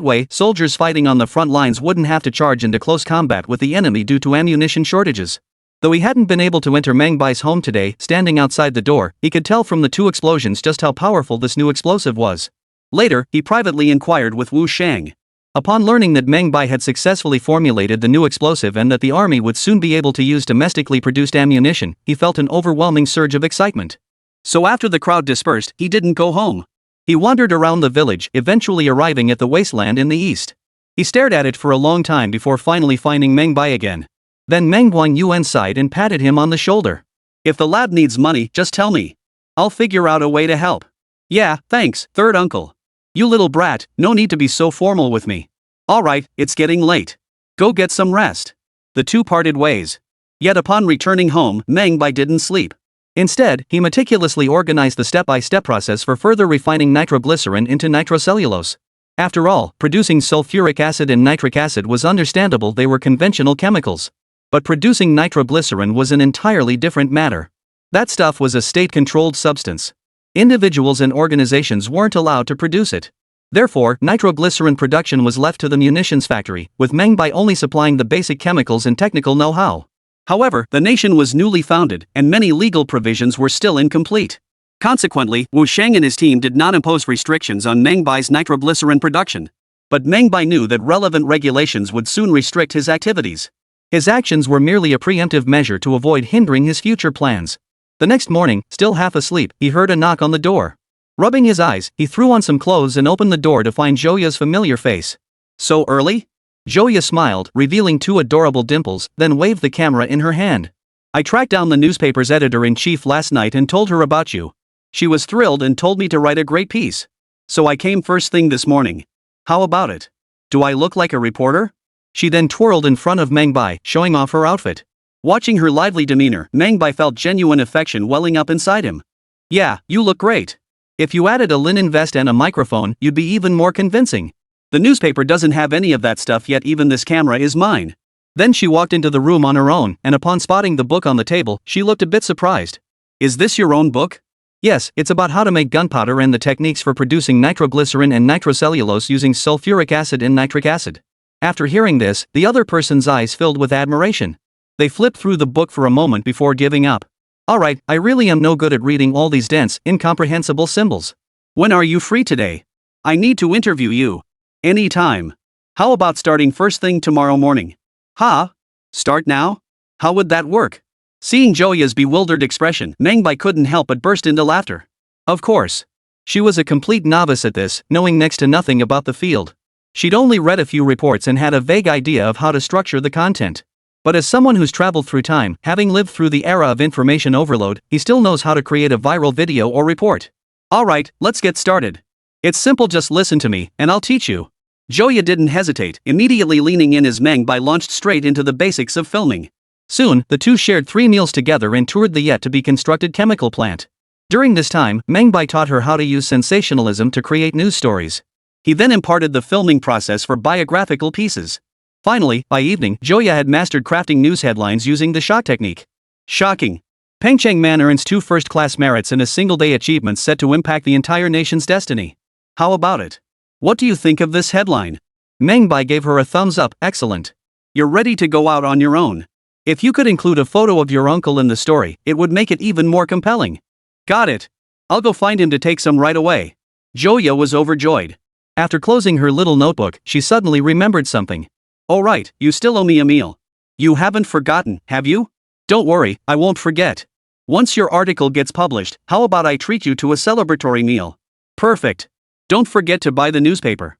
way, soldiers fighting on the front lines wouldn't have to charge into close combat with the enemy due to ammunition shortages. Though he hadn't been able to enter Meng Bai's home today, standing outside the door, he could tell from the two explosions just how powerful this new explosive was. Later, he privately inquired with Wu Shang. Upon learning that Meng Bai had successfully formulated the new explosive and that the army would soon be able to use domestically produced ammunition, he felt an overwhelming surge of excitement. So after the crowd dispersed, he didn't go home. He wandered around the village, eventually arriving at the wasteland in the east. He stared at it for a long time before finally finding Meng Bai again. Then Meng Guanyuan sighed and patted him on the shoulder. If the lab needs money, just tell me. I'll figure out a way to help. Yeah, thanks, third uncle. You little brat, no need to be so formal with me. Alright, it's getting late. Go get some rest. The two parted ways. Yet upon returning home, Meng Bai didn't sleep. Instead, he meticulously organized the step-by-step process for further refining nitroglycerin into nitrocellulose. After all, producing sulfuric acid and nitric acid was understandable, they were conventional chemicals. But producing nitroglycerin was an entirely different matter. That stuff was a state-controlled substance. Individuals and organizations weren't allowed to produce it. Therefore, nitroglycerin production was left to the munitions factory, with Meng Bai only supplying the basic chemicals and technical know-how. However, the nation was newly founded, and many legal provisions were still incomplete. Consequently, Wu Shang and his team did not impose restrictions on Meng Bai's nitroglycerin production. But Meng Bai knew that relevant regulations would soon restrict his activities. His actions were merely a preemptive measure to avoid hindering his future plans. The next morning, still half asleep, he heard a knock on the door. Rubbing his eyes, he threw on some clothes and opened the door to find Joya's familiar face. So early? Joya smiled, revealing two adorable dimples, then waved the camera in her hand. I tracked down the newspaper's editor-in-chief last night and told her about you. She was thrilled and told me to write a great piece. So I came first thing this morning. How about it? Do I look like a reporter? She then twirled in front of Meng Bai, showing off her outfit. Watching her lively demeanor, Meng Bai felt genuine affection welling up inside him. Yeah, you look great. If you added a linen vest and a microphone, you'd be even more convincing. The newspaper doesn't have any of that stuff yet, even this camera is mine. Then she walked into the room on her own, and upon spotting the book on the table, she looked a bit surprised. Is this your own book? Yes, it's about how to make gunpowder and the techniques for producing nitroglycerin and nitrocellulose using sulfuric acid and nitric acid. After hearing this, the other person's eyes filled with admiration. They flipped through the book for a moment before giving up. Alright, I really am no good at reading all these dense, incomprehensible symbols. When are you free today? I need to interview you. Any time. How about starting first thing tomorrow morning? Huh? Start now? How would that work? Seeing Joya's bewildered expression, Meng Bai couldn't help but burst into laughter. Of course. She was a complete novice at this, knowing next to nothing about the field. She'd only read a few reports and had a vague idea of how to structure the content. But as someone who's traveled through time, having lived through the era of information overload, he still knows how to create a viral video or report. Alright, let's get started. It's simple, just listen to me, and I'll teach you. Joya didn't hesitate, immediately leaning in as Meng Bai launched straight into the basics of filming. Soon, the two shared 3 meals together and toured the yet-to-be-constructed chemical plant. During this time, Meng Bai taught her how to use sensationalism to create news stories. He then imparted the filming process for biographical pieces. Finally, by evening, Joya had mastered crafting news headlines using the shock technique. Shocking. Pengcheng Man earns 2 first-class merits and a single-day achievement set to impact the entire nation's destiny. How about it? What do you think of this headline? Meng Bai gave her a thumbs up. Excellent. You're ready to go out on your own. If you could include a photo of your uncle in the story, it would make it even more compelling. Got it. I'll go find him to take some right away. Joya was overjoyed. After closing her little notebook, she suddenly remembered something. Oh right, you still owe me a meal. You haven't forgotten, have you? Don't worry, I won't forget. Once your article gets published, how about I treat you to a celebratory meal? Perfect. Don't forget to buy the newspaper.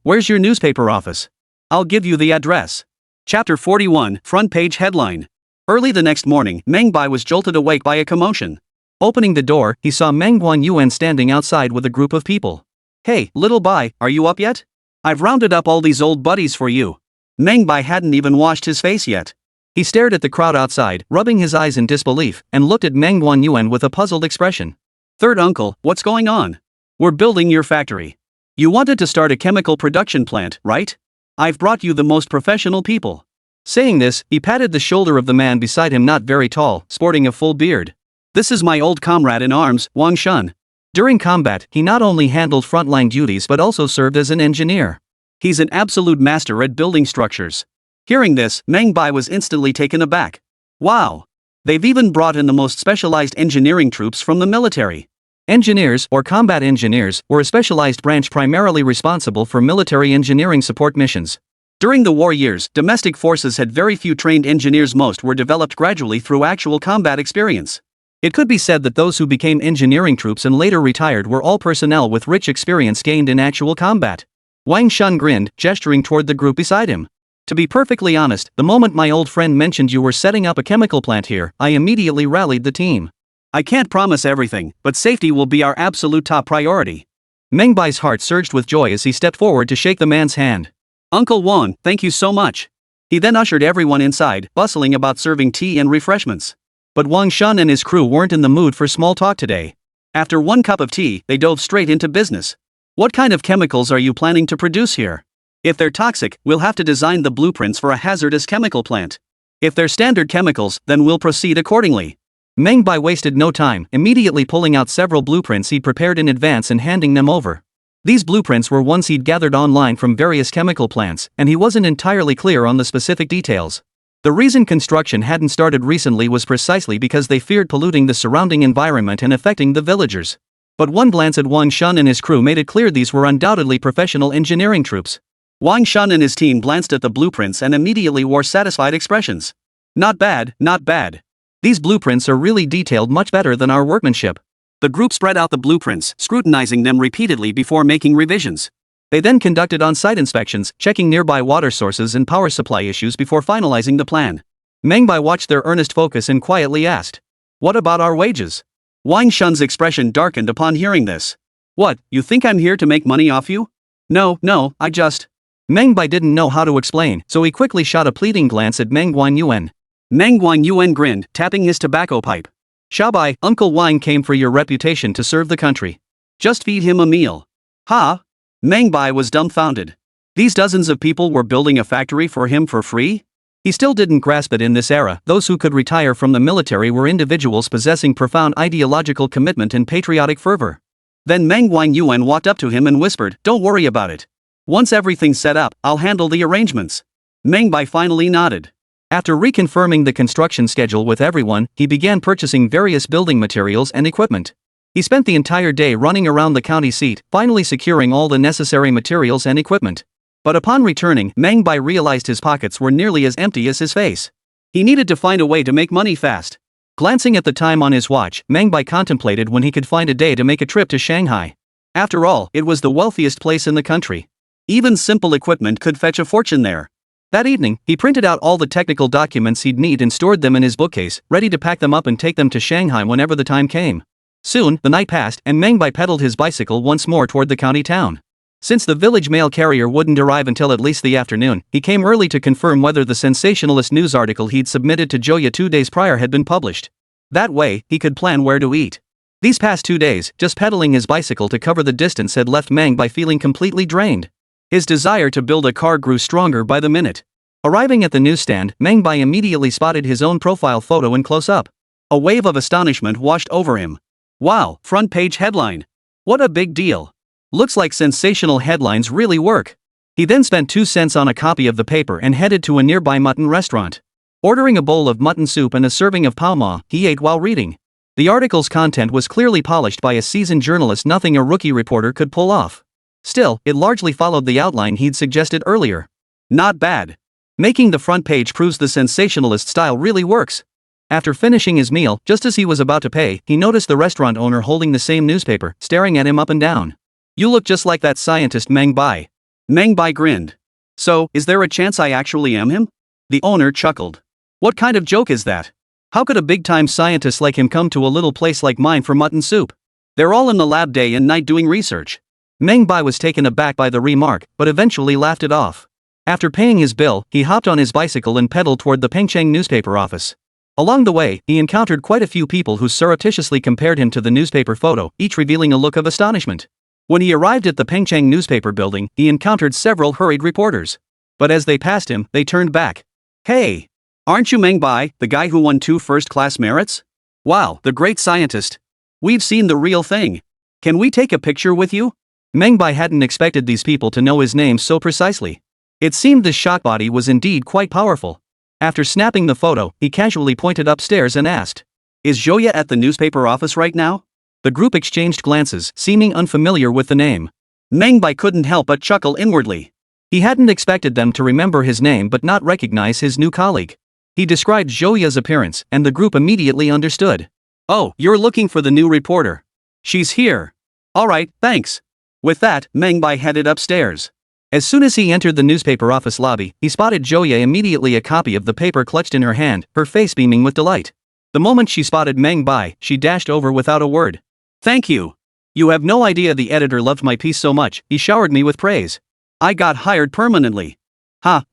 Where's your newspaper office? I'll give you the address. Chapter 41, Front Page Headline. Early the next morning, Meng Bai was jolted awake by a commotion. Opening the door, he saw Meng Yuan standing outside with a group of people. Hey, little Bai, are you up yet? I've rounded up all these old buddies for you. Meng Bai hadn't even washed his face yet. He stared at the crowd outside, rubbing his eyes in disbelief, and looked at Meng Yuan with a puzzled expression. Third uncle, what's going on? We're building your factory. You wanted to start a chemical production plant, right? I've brought you the most professional people. Saying this, he patted the shoulder of the man beside him, not very tall, sporting a full beard. This is my old comrade in arms, Wang Shun. During combat, he not only handled frontline duties but also served as an engineer. He's an absolute master at building structures. Hearing this, Meng Bai was instantly taken aback. Wow! They've even brought in the most specialized engineering troops from the military. Engineers, or combat engineers, were a specialized branch primarily responsible for military engineering support missions. During the war years, domestic forces had very few trained engineers. Most were developed gradually through actual combat experience. It could be said that those who became engineering troops and later retired were all personnel with rich experience gained in actual combat. Wang Shun grinned, gesturing toward the group beside him. To be perfectly honest, the moment my old friend mentioned you were setting up a chemical plant here, I immediately rallied the team. I can't promise everything, but safety will be our absolute top priority. Meng Bai's heart surged with joy as he stepped forward to shake the man's hand. Uncle Wang, thank you so much. He then ushered everyone inside, bustling about serving tea and refreshments. But Wang Shun and his crew weren't in the mood for small talk today. After 1 cup of tea, they dove straight into business. What kind of chemicals are you planning to produce here? If they're toxic, we'll have to design the blueprints for a hazardous chemical plant. If they're standard chemicals, then we'll proceed accordingly. Meng Bai wasted no time, immediately pulling out several blueprints he'd prepared in advance and handing them over. These blueprints were ones he'd gathered online from various chemical plants, and he wasn't entirely clear on the specific details. The reason construction hadn't started recently was precisely because they feared polluting the surrounding environment and affecting the villagers. But one glance at Wang Shun and his crew made it clear these were undoubtedly professional engineering troops. Wang Shun and his team glanced at the blueprints and immediately wore satisfied expressions. Not bad, not bad. These blueprints are really detailed, much better than our workmanship. The group spread out the blueprints, scrutinizing them repeatedly before making revisions. They then conducted on-site inspections, checking nearby water sources and power supply issues before finalizing the plan. Meng Bai watched their earnest focus and quietly asked, "What about our wages?" Wang Shun's expression darkened upon hearing this. "What, you think I'm here to make money off you?" No, I just..." Meng Bai didn't know how to explain, so he quickly shot a pleading glance at Meng Yuan. Meng Yuan grinned, tapping his tobacco pipe. "Shabai, Uncle Wang came for your reputation to serve the country. Just feed him a meal." "Huh?" Meng Bai was dumbfounded. These dozens of people were building a factory for him for free? He still didn't grasp it. In this era, those who could retire from the military were individuals possessing profound ideological commitment and patriotic fervor. Then Meng Yuan walked up to him and whispered, "Don't worry about it. Once everything's set up, I'll handle the arrangements." Meng Bai finally nodded. After reconfirming the construction schedule with everyone, he began purchasing various building materials and equipment. He spent the entire day running around the county seat, finally securing all the necessary materials and equipment. But upon returning, Meng Bai realized his pockets were nearly as empty as his face. He needed to find a way to make money fast. Glancing at the time on his watch, Meng Bai contemplated when he could find a day to make a trip to Shanghai. After all, it was the wealthiest place in the country. Even simple equipment could fetch a fortune there. That evening, he printed out all the technical documents he'd need and stored them in his bookcase, ready to pack them up and take them to Shanghai whenever the time came. Soon, the night passed, and Meng Bai pedaled his bicycle once more toward the county town. Since the village mail carrier wouldn't arrive until at least the afternoon, he came early to confirm whether the sensationalist news article he'd submitted to Joya 2 days prior had been published. That way, he could plan where to eat. These past 2 days, just pedaling his bicycle to cover the distance had left Meng Bai feeling completely drained. His desire to build a car grew stronger by the minute. Arriving at the newsstand, Meng Bai immediately spotted his own profile photo in close-up. A wave of astonishment washed over him. Wow, front page headline. What a big deal. Looks like sensational headlines really work. He then spent 2 cents on a copy of the paper and headed to a nearby mutton restaurant. Ordering a bowl of mutton soup and a serving of pao ma, he ate while reading. The article's content was clearly polished by a seasoned journalist, nothing a rookie reporter could pull off. Still, it largely followed the outline he'd suggested earlier. Not bad. Making the front page proves the sensationalist style really works. After finishing his meal, just as he was about to pay, he noticed the restaurant owner holding the same newspaper, staring at him up and down. You look just like that scientist Meng Bai. Meng Bai grinned. So, is there a chance I actually am him? The owner chuckled. What kind of joke is that? How could a big-time scientist like him come to a little place like mine for mutton soup? They're all in the lab day and night doing research. Meng Bai was taken aback by the remark, but eventually laughed it off. After paying his bill, he hopped on his bicycle and pedaled toward the Pengcheng newspaper office. Along the way, he encountered quite a few people who surreptitiously compared him to the newspaper photo, each revealing a look of astonishment. When he arrived at the Pengcheng newspaper building, he encountered several hurried reporters. But as they passed him, they turned back. Hey! Aren't you Meng Bai, the guy who won 2 first-class merits? Wow, the great scientist. We've seen the real thing. Can we take a picture with you? Meng Bai hadn't expected these people to know his name so precisely. It seemed the shock body was indeed quite powerful. After snapping the photo, he casually pointed upstairs and asked, Is Joya at the newspaper office right now? The group exchanged glances, seeming unfamiliar with the name. Meng Bai couldn't help but chuckle inwardly. He hadn't expected them to remember his name but not recognize his new colleague. He described Joya's appearance, and the group immediately understood. Oh, you're looking for the new reporter. She's here. Alright, thanks. With that, Meng Bai headed upstairs. As soon as he entered the newspaper office lobby, he spotted Joya immediately, a copy of the paper clutched in her hand, her face beaming with delight. The moment she spotted Meng Bai, she dashed over without a word. Thank you. You have no idea the editor loved my piece so much, he showered me with praise. I got hired permanently.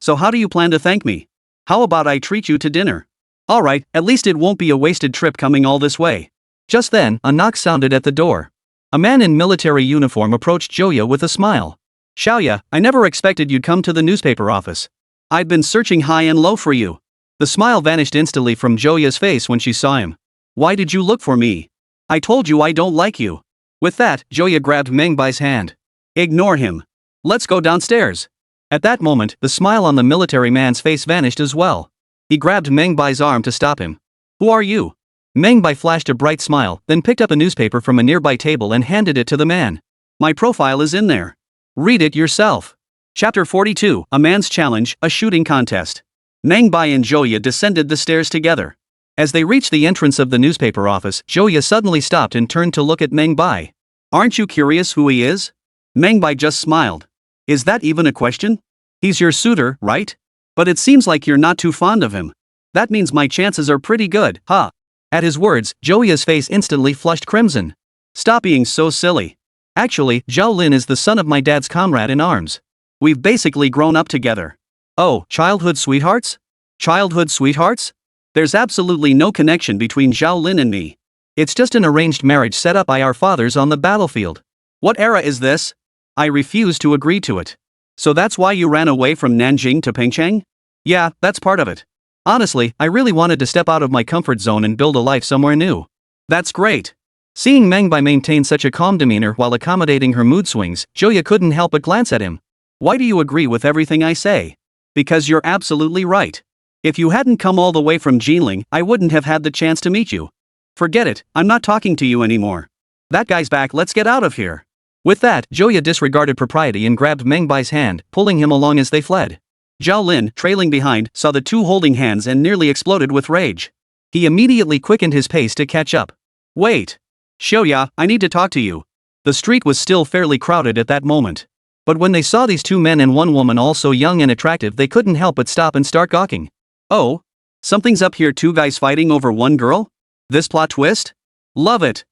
So how do you plan to thank me? How about I treat you to dinner? Alright, at least it won't be a wasted trip coming all this way. Just then, a knock sounded at the door. A man in military uniform approached Joya with a smile. Xiaoya, I never expected you'd come to the newspaper office. I've been searching high and low for you. The smile vanished instantly from Joya's face when she saw him. Why did you look for me? I told you I don't like you. With that, Joya grabbed Meng Bai's hand. Ignore him. Let's go downstairs. At that moment, the smile on the military man's face vanished as well. He grabbed Meng Bai's arm to stop him. Who are you? Meng Bai flashed a bright smile, then picked up a newspaper from a nearby table and handed it to the man. My profile is in there. Read it yourself. Chapter 42, A Man's Challenge, a Shooting Contest. Meng Bai and Joya descended the stairs together. As they reached the entrance of the newspaper office, Joya suddenly stopped and turned to look at Meng Bai. Aren't you curious who he is? Meng Bai just smiled. Is that even a question? He's your suitor, right? But it seems like you're not too fond of him. That means my chances are pretty good, huh? At his words, Joya's face instantly flushed crimson. Stop being so silly. Actually, Zhao Lin is the son of my dad's comrade in arms. We've basically grown up together. Oh, childhood sweethearts? Childhood sweethearts? There's absolutely no connection between Zhao Lin and me. It's just an arranged marriage set up by our fathers on the battlefield. What era is this? I refuse to agree to it. So that's why you ran away from Nanjing to Pengcheng? Yeah, that's part of it. Honestly, I really wanted to step out of my comfort zone and build a life somewhere new. That's great. Seeing Meng Bai maintain such a calm demeanor while accommodating her mood swings, Joya couldn't help but glance at him. Why do you agree with everything I say? Because you're absolutely right. If you hadn't come all the way from Jinling, I wouldn't have had the chance to meet you. Forget it, I'm not talking to you anymore. That guy's back, let's get out of here. With that, Joya disregarded propriety and grabbed Meng Bai's hand, pulling him along as they fled. Zhao Lin, trailing behind, saw the two holding hands and nearly exploded with rage. He immediately quickened his pace to catch up. Wait. Xiaoya, I need to talk to you. The street was still fairly crowded at that moment. But when they saw these two men and one woman all so young and attractive, they couldn't help but stop and start gawking. Oh? Something's up here, two guys fighting over one girl? This plot twist? Love it.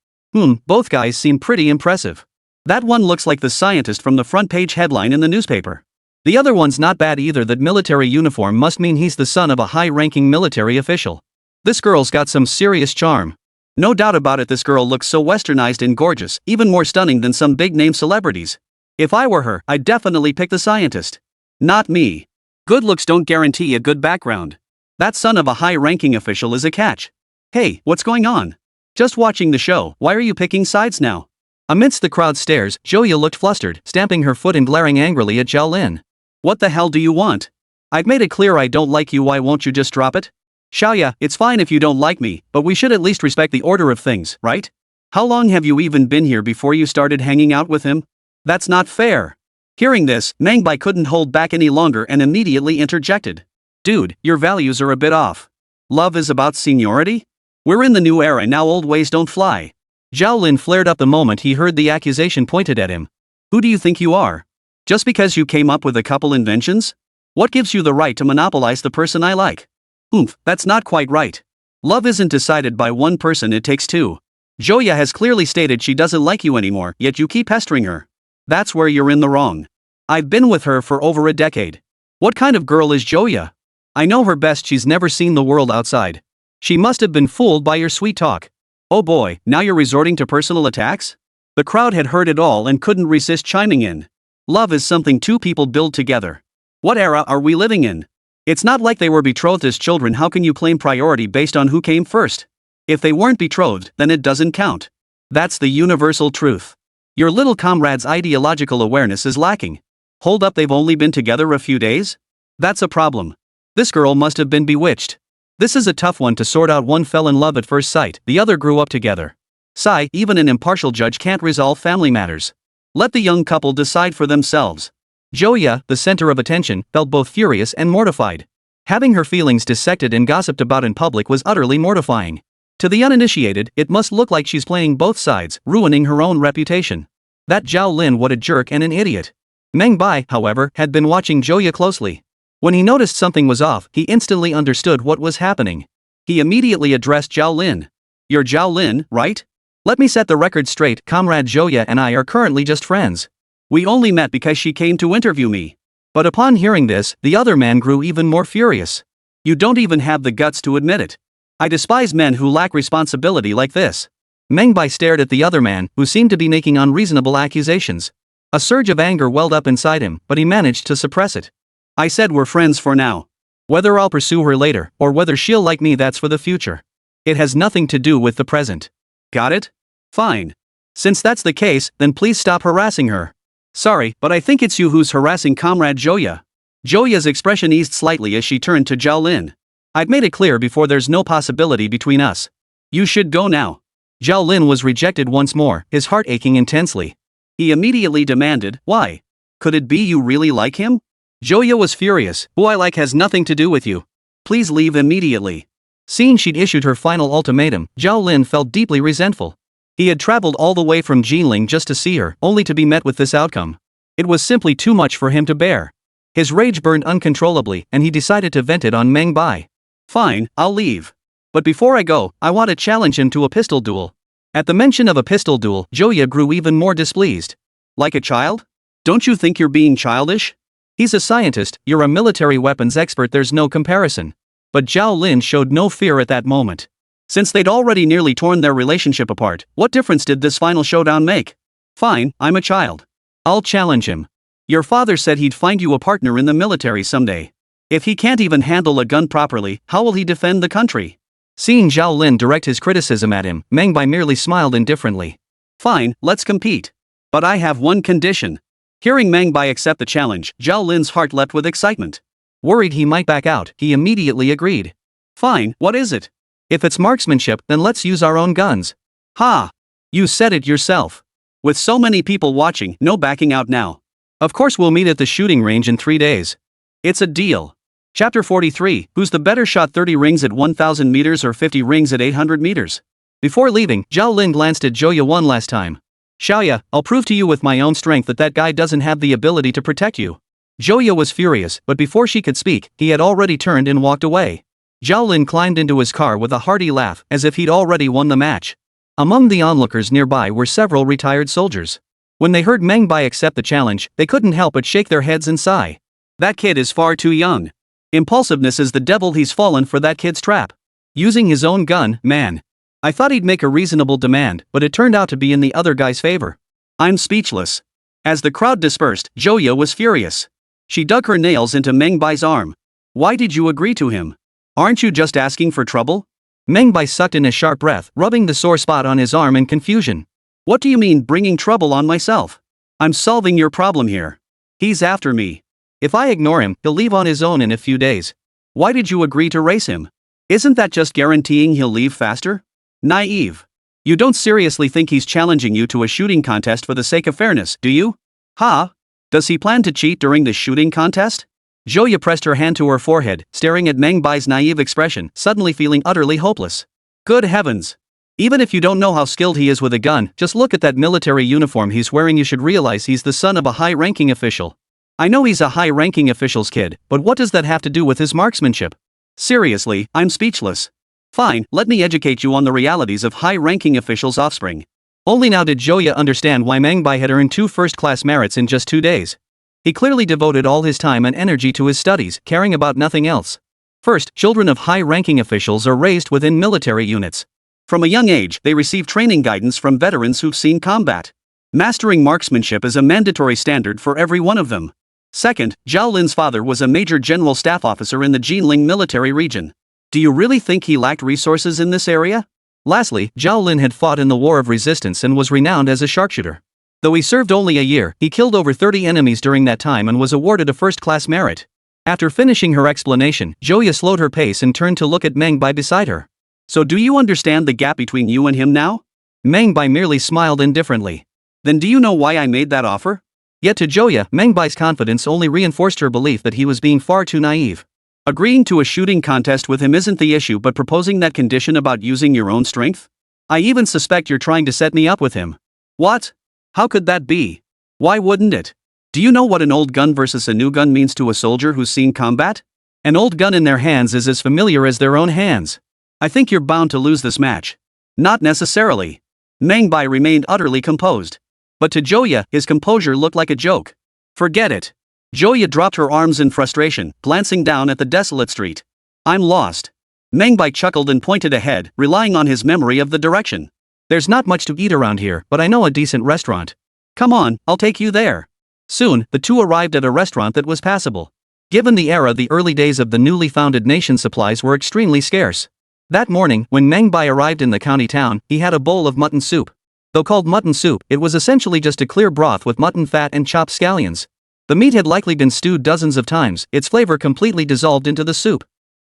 Both guys seem pretty impressive. That one looks like the scientist from the front page headline in the newspaper. The other one's not bad either. That military uniform must mean he's the son of a high-ranking military official. This girl's got some serious charm. No doubt about it, this girl looks so westernized and gorgeous, even more stunning than some big-name celebrities. If I were her, I'd definitely pick the scientist. Not me. Good looks don't guarantee a good background. That son of a high-ranking official is a catch. Hey, what's going on? Just watching the show, why are you picking sides now? Amidst the crowd's stares, Joya looked flustered, stamping her foot and glaring angrily at Zhao Lin. What the hell do you want? I've made it clear I don't like you, why won't you just drop it? Xiaoya, it's fine if you don't like me, but we should at least respect the order of things, right? How long have you even been here before you started hanging out with him? That's not fair. Hearing this, Meng Bai couldn't hold back any longer and immediately interjected. Dude, your values are a bit off. Love is about seniority? We're in the new era now, old ways don't fly. Zhao Lin flared up the moment he heard the accusation pointed at him. Who do you think you are? Just because you came up with a couple inventions? What gives you the right to monopolize the person I like? Oomph, that's not quite right. Love isn't decided by one person, it takes two. Joya has clearly stated she doesn't like you anymore, yet you keep pestering her. That's where you're in the wrong. I've been with her for over a decade. What kind of girl is Joya? I know her best, she's never seen the world outside. She must have been fooled by your sweet talk. Oh boy, now you're resorting to personal attacks? The crowd had heard it all and couldn't resist chiming in. Love is something two people build together. What era are we living in? It's not like they were betrothed as children, how can you claim priority based on who came first? If they weren't betrothed, then it doesn't count. That's the universal truth. Your little comrade's ideological awareness is lacking. Hold up, they've only been together a few days? That's a problem. This girl must have been bewitched. This is a tough one to sort out. One fell in love at first sight, the other grew up together. Sigh, even an impartial judge can't resolve family matters. Let the young couple decide for themselves. Joya, the center of attention, felt both furious and mortified. Having her feelings dissected and gossiped about in public was utterly mortifying. To the uninitiated, it must look like she's playing both sides, ruining her own reputation. That Zhao Lin, what a jerk and an idiot. Meng Bai, however, had been watching Joya closely. When he noticed something was off, he instantly understood what was happening. He immediately addressed Zhao Lin. You're Zhao Lin, right? Let me set the record straight, Comrade Joya and I are currently just friends. We only met because she came to interview me. But upon hearing this, the other man grew even more furious. You don't even have the guts to admit it. I despise men who lack responsibility like this. Meng Bai stared at the other man, who seemed to be making unreasonable accusations. A surge of anger welled up inside him, but he managed to suppress it. I said we're friends for now. Whether I'll pursue her later, or whether she'll like me, that's for the future. It has nothing to do with the present. Got it? Fine. Since that's the case, then please stop harassing her. Sorry, but I think it's you who's harassing Comrade Joya. Joya's expression eased slightly as she turned to Zhao Lin. I've made it clear before, there's no possibility between us. You should go now. Zhao Lin was rejected once more, his heart aching intensely. He immediately demanded, why? Could it be you really like him? Joya was furious. Who I like has nothing to do with you. Please leave immediately. Seeing she'd issued her final ultimatum, Zhao Lin felt deeply resentful. He had traveled all the way from Jinling just to see her, only to be met with this outcome. It was simply too much for him to bear. His rage burned uncontrollably, and he decided to vent it on Meng Bai. Fine, I'll leave. But before I go, I want to challenge him to a pistol duel. At the mention of a pistol duel, Joya grew even more displeased. Like a child? Don't you think you're being childish? He's a scientist, you're a military weapons expert, there's no comparison. But Zhao Lin showed no fear at that moment. Since they'd already nearly torn their relationship apart, what difference did this final showdown make? Fine, I'm a child. I'll challenge him. Your father said he'd find you a partner in the military someday. If he can't even handle a gun properly, how will he defend the country? Seeing Zhao Lin direct his criticism at him, Meng Bai merely smiled indifferently. Fine, let's compete. But I have one condition. Hearing Meng Bai accept the challenge, Zhao Lin's heart leapt with excitement. Worried he might back out, he immediately agreed. Fine, what is it? If it's marksmanship, then let's use our own guns. Ha! You said it yourself. With so many people watching, no backing out now. Of course we'll meet at the shooting range in 3 days. It's a deal. Chapter 43, who's the better shot, 30 rings at 1000 meters or 50 rings at 800 meters? Before leaving, Zhao Lin glanced at Joya one last time. Xiaoya, I'll prove to you with my own strength that guy doesn't have the ability to protect you. Joya was furious, but before she could speak, he had already turned and walked away. Zhao Lin climbed into his car with a hearty laugh, as if he'd already won the match. Among the onlookers nearby were several retired soldiers. When they heard Meng Bai accept the challenge, they couldn't help but shake their heads and sigh. That kid is far too young. Impulsiveness is the devil, he's fallen for that kid's trap. Using his own gun, man. I thought he'd make a reasonable demand, but it turned out to be in the other guy's favor. I'm speechless. As the crowd dispersed, Joya was furious. She dug her nails into Meng Bai's arm. Why did you agree to him? Aren't you just asking for trouble? Meng Bai sucked in a sharp breath, rubbing the sore spot on his arm in confusion. What do you mean bringing trouble on myself? I'm solving your problem here. He's after me. If I ignore him, he'll leave on his own in a few days. Why did you agree to race him? Isn't that just guaranteeing he'll leave faster? Naive. You don't seriously think he's challenging you to a shooting contest for the sake of fairness, do you? Ha? Does he plan to cheat during the shooting contest? Joya pressed her hand to her forehead, staring at Meng Bai's naive expression, suddenly feeling utterly hopeless. Good heavens! Even if you don't know how skilled he is with a gun, just look at that military uniform he's wearing. You should realize he's the son of a high-ranking official. I know he's a high-ranking official's kid, but what does that have to do with his marksmanship? Seriously, I'm speechless. Fine, let me educate you on the realities of high-ranking officials' offspring. Only now did Joya understand why Meng Bai had earned 2 first-class merits in just 2 days. He clearly devoted all his time and energy to his studies, caring about nothing else. First, children of high-ranking officials are raised within military units. From a young age, they receive training guidance from veterans who've seen combat. Mastering marksmanship is a mandatory standard for every one of them. Second, Zhao Lin's father was a major general staff officer in the Jinling military region. Do you really think he lacked resources in this area? Lastly, Zhao Lin had fought in the War of Resistance and was renowned as a sharpshooter. Though he served only a year, he killed over 30 enemies during that time and was awarded a first-class merit. After finishing her explanation, Joya slowed her pace and turned to look at Meng Bai beside her. So do you understand the gap between you and him now? Meng Bai merely smiled indifferently. Then do you know why I made that offer? Yet to Joya, Meng Bai's confidence only reinforced her belief that he was being far too naive. Agreeing to a shooting contest with him isn't the issue, but proposing that condition about using your own strength? I even suspect you're trying to set me up with him. What? How could that be? Why wouldn't it? Do you know what an old gun versus a new gun means to a soldier who's seen combat? An old gun in their hands is as familiar as their own hands. I think you're bound to lose this match. Not necessarily. Meng Bai remained utterly composed. But to Joya, his composure looked like a joke. Forget it. Joya dropped her arms in frustration, glancing down at the desolate street. I'm lost. Meng Bai chuckled and pointed ahead, relying on his memory of the direction. There's not much to eat around here, but I know a decent restaurant. Come on, I'll take you there. Soon, the two arrived at a restaurant that was passable. Given the era, the early days of the newly founded nation, supplies were extremely scarce. That morning, when Meng Bai arrived in the county town, he had a bowl of mutton soup. Though called mutton soup, it was essentially just a clear broth with mutton fat and chopped scallions. The meat had likely been stewed dozens of times, its flavor completely dissolved into the soup.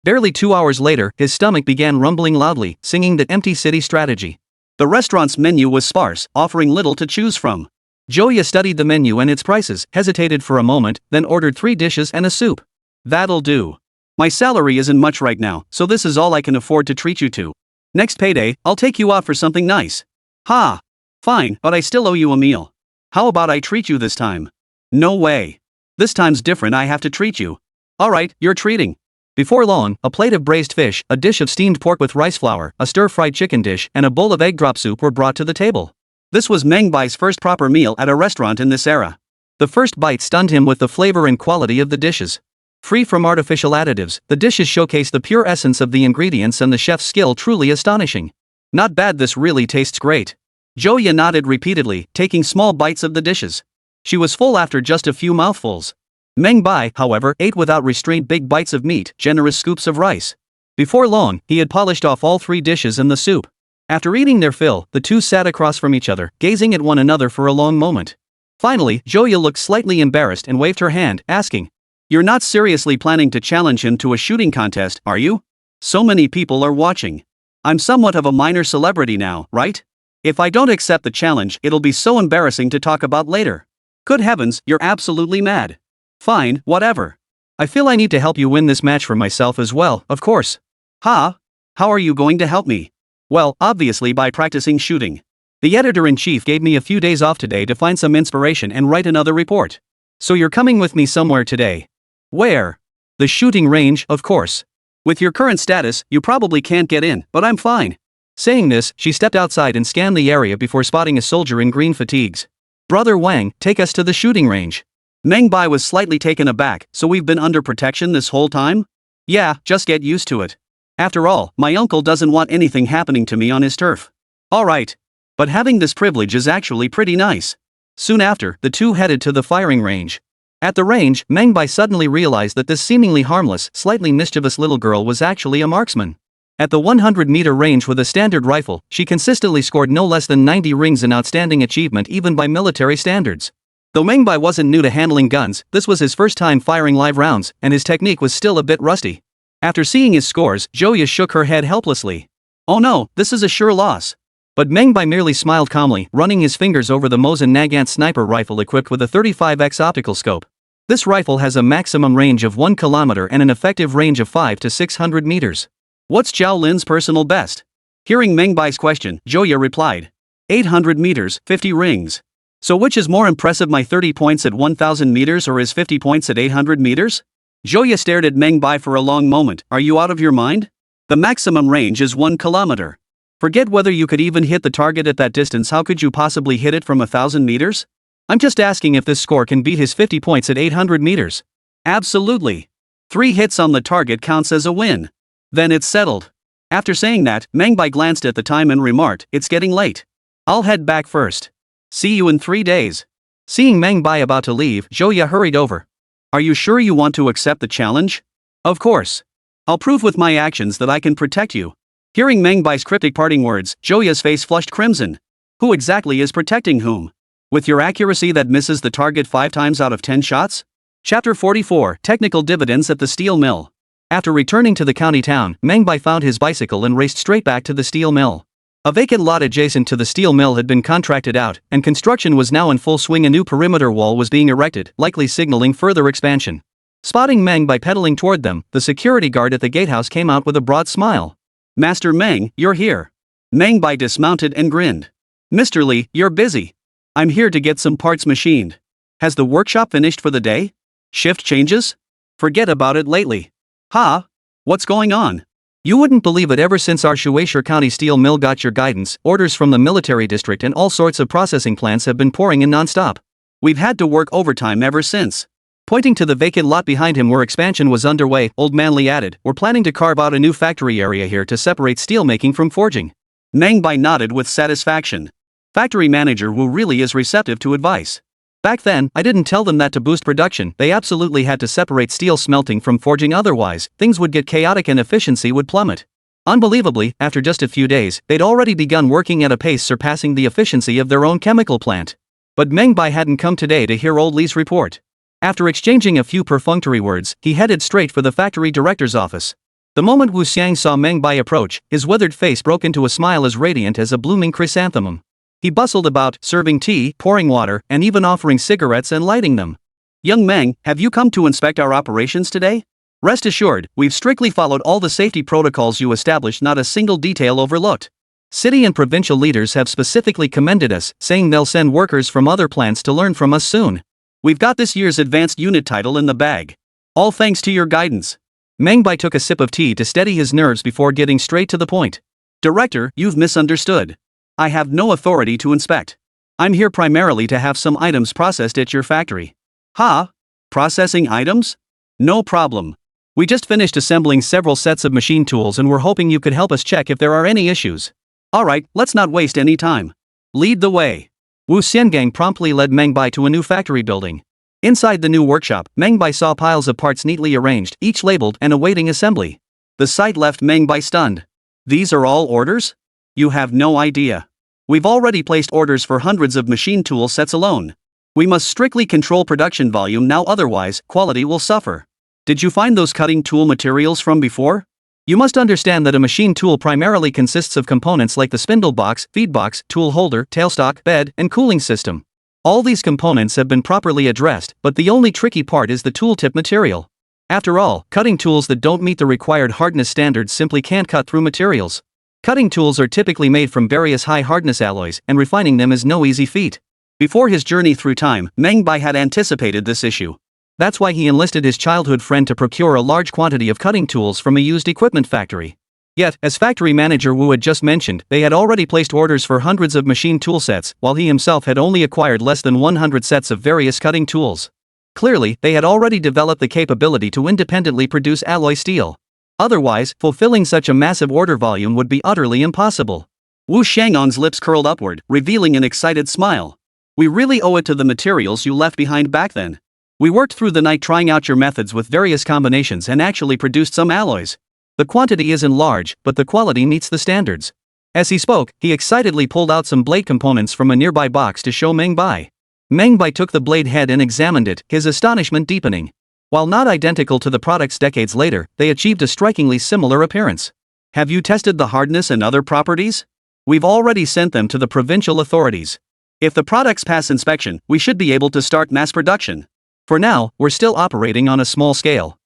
Barely 2 hours later, his stomach began rumbling loudly, singing the empty city strategy. The restaurant's menu was sparse, offering little to choose from. Joya studied the menu and its prices, hesitated for a moment, then ordered 3 dishes and a soup. That'll do. My salary isn't much right now, so this is all I can afford to treat you to. Next payday, I'll take you out for something nice. Ha! Fine, but I still owe you a meal. How about I treat you this time? No way. This time's different, I have to treat you. Alright, you're treating. Before long, a plate of braised fish, a dish of steamed pork with rice flour, a stir-fried chicken dish, and a bowl of egg drop soup were brought to the table. This was Meng Bai's first proper meal at a restaurant in this era. The first bite stunned him with the flavor and quality of the dishes. Free from artificial additives, the dishes showcase the pure essence of the ingredients and the chef's skill truly astonishing. Not bad, this really tastes great. Joya nodded repeatedly, taking small bites of the dishes. She was full after just a few mouthfuls. Meng Bai, however, ate without restraint big bites of meat, generous scoops of rice. Before long, he had polished off all 3 dishes and the soup. After eating their fill, the two sat across from each other, gazing at one another for a long moment. Finally, Joya looked slightly embarrassed and waved her hand, asking, "You're not seriously planning to challenge him to a shooting contest, are you? So many people are watching. I'm somewhat of a minor celebrity now, right? If I don't accept the challenge, it'll be so embarrassing to talk about later. Good heavens, you're absolutely mad. Fine, whatever. I feel I need to help you win this match for myself as well, of course." "Ha? How are you going to help me?" "Well, obviously by practicing shooting. The editor-in-chief gave me a few days off today to find some inspiration and write another report. So you're coming with me somewhere today." "Where?" "The shooting range, of course. With your current status, you probably can't get in, but I'm fine." Saying this, she stepped outside and scanned the area before spotting a soldier in green fatigues. "Brother Wang, take us to the shooting range." Meng Bai was slightly taken aback. "So we've been under protection this whole time?" "Yeah, just get used to it. After all, my uncle doesn't want anything happening to me on his turf. Alright. But having this privilege is actually pretty nice. Soon after, the two headed to the firing range. At the range, Meng Bai suddenly realized that this seemingly harmless, slightly mischievous little girl was actually a marksman. At the 100-meter range with a standard rifle, she consistently scored no less than 90 rings, an outstanding achievement even by military standards. Though Meng Bai wasn't new to handling guns, this was his first time firing live rounds, and his technique was still a bit rusty. After seeing his scores, Joya shook her head helplessly. Oh no, this is a sure loss. But Meng Bai merely smiled calmly, running his fingers over the Mosin Nagant sniper rifle equipped with a 35x optical scope. This rifle has a maximum range of 1 kilometer and an effective range of 5 to 600 meters. What's Zhao Lin's personal best? Hearing Meng Bai's question, Joya replied. 800 meters, 50 rings. So which is more impressive, my 30 points at 1000 meters or his 50 points at 800 meters? Joya stared at Meng Bai for a long moment. Are you out of your mind? The maximum range is 1 kilometer. Forget whether you could even hit the target at that distance. How could you possibly hit it from 1000 meters? I'm just asking if this score can beat his 50 points at 800 meters. Absolutely. 3 hits on the target counts as a win. Then it's settled. After saying that, Meng Bai glanced at the time and remarked, it's getting late. I'll head back first. See you in 3 days. Seeing Meng Bai about to leave, Joya hurried over. Are you sure you want to accept the challenge? Of course. I'll prove with my actions that I can protect you. Hearing Meng Bai's cryptic parting words, Joya's face flushed crimson. Who exactly is protecting whom? With your accuracy that misses the target 5 times out of 10 shots? Chapter 44, Technical Dividends at the Steel Mill. After returning to the county town, Meng Bai found his bicycle and raced straight back to the steel mill. A vacant lot adjacent to the steel mill had been contracted out, and construction was now in full swing. A new perimeter wall was being erected, likely signaling further expansion. Spotting Meng Bai pedaling toward them, the security guard at the gatehouse came out with a broad smile. Master Meng, you're here. Meng Bai dismounted and grinned. Mr. Li, you're busy. I'm here to get some parts machined. Has the workshop finished for the day? Shift changes? Forget about it lately. Ha? What's going on? You wouldn't believe it, ever since our Shueisha County steel mill got your guidance, orders from the military district and all sorts of processing plants have been pouring in non-stop. We've had to work overtime ever since. Pointing to the vacant lot behind him where expansion was underway, Old Man Li added, we're planning to carve out a new factory area here to separate steelmaking from forging. Meng Bai nodded with satisfaction. Factory manager Wu really is receptive to advice. Back then, I didn't tell them that to boost production, they absolutely had to separate steel smelting from forging, otherwise, things would get chaotic and efficiency would plummet. Unbelievably, after just a few days, they'd already begun working at a pace surpassing the efficiency of their own chemical plant. But Meng Bai hadn't come today to hear Old Li's report. After exchanging a few perfunctory words, he headed straight for the factory director's office. The moment Wu Xiang saw Meng Bai approach, his withered face broke into a smile as radiant as a blooming chrysanthemum. He bustled about, serving tea, pouring water, and even offering cigarettes and lighting them. Young Meng, have you come to inspect our operations today? Rest assured, we've strictly followed all the safety protocols you established, not a single detail overlooked. City and provincial leaders have specifically commended us, saying they'll send workers from other plants to learn from us soon. We've got this year's advanced unit title in the bag. All thanks to your guidance. Meng Bai took a sip of tea to steady his nerves before getting straight to the point. Director, you've misunderstood. I have no authority to inspect. I'm here primarily to have some items processed at your factory. Ha? Processing items? No problem. We just finished assembling several sets of machine tools and we're hoping you could help us check if there are any issues. Alright, let's not waste any time. Lead the way. Wu Xiangang promptly led Meng Bai to a new factory building. Inside the new workshop, Meng Bai saw piles of parts neatly arranged, each labeled and awaiting assembly. The sight left Meng Bai stunned. These are all orders? You have no idea. We've already placed orders for hundreds of machine tool sets alone. We must strictly control production volume now, otherwise, quality will suffer. Did you find those cutting tool materials from before? You must understand that a machine tool primarily consists of components like the spindle box, feed box, tool holder, tailstock, bed, and cooling system. All these components have been properly addressed, but the only tricky part is the tooltip material. After all, cutting tools that don't meet the required hardness standards simply can't cut through materials. Cutting tools are typically made from various high-hardness alloys, and refining them is no easy feat. Before his journey through time, Meng Bai had anticipated this issue. That's why he enlisted his childhood friend to procure a large quantity of cutting tools from a used equipment factory. Yet, as factory manager Wu had just mentioned, they had already placed orders for hundreds of machine tool sets, while he himself had only acquired less than 100 sets of various cutting tools. Clearly, they had already developed the capability to independently produce alloy steel. Otherwise, fulfilling such a massive order volume would be utterly impossible. Wu Shang'an's lips curled upward, revealing an excited smile. We really owe it to the materials you left behind back then. We worked through the night trying out your methods with various combinations and actually produced some alloys. The quantity isn't large, but the quality meets the standards. As he spoke, he excitedly pulled out some blade components from a nearby box to show Meng Bai. Meng Bai took the blade head and examined it, his astonishment deepening. While not identical to the products decades later, they achieved a strikingly similar appearance. Have you tested the hardness and other properties? We've already sent them to the provincial authorities. If the products pass inspection, we should be able to start mass production. For now, we're still operating on a small scale.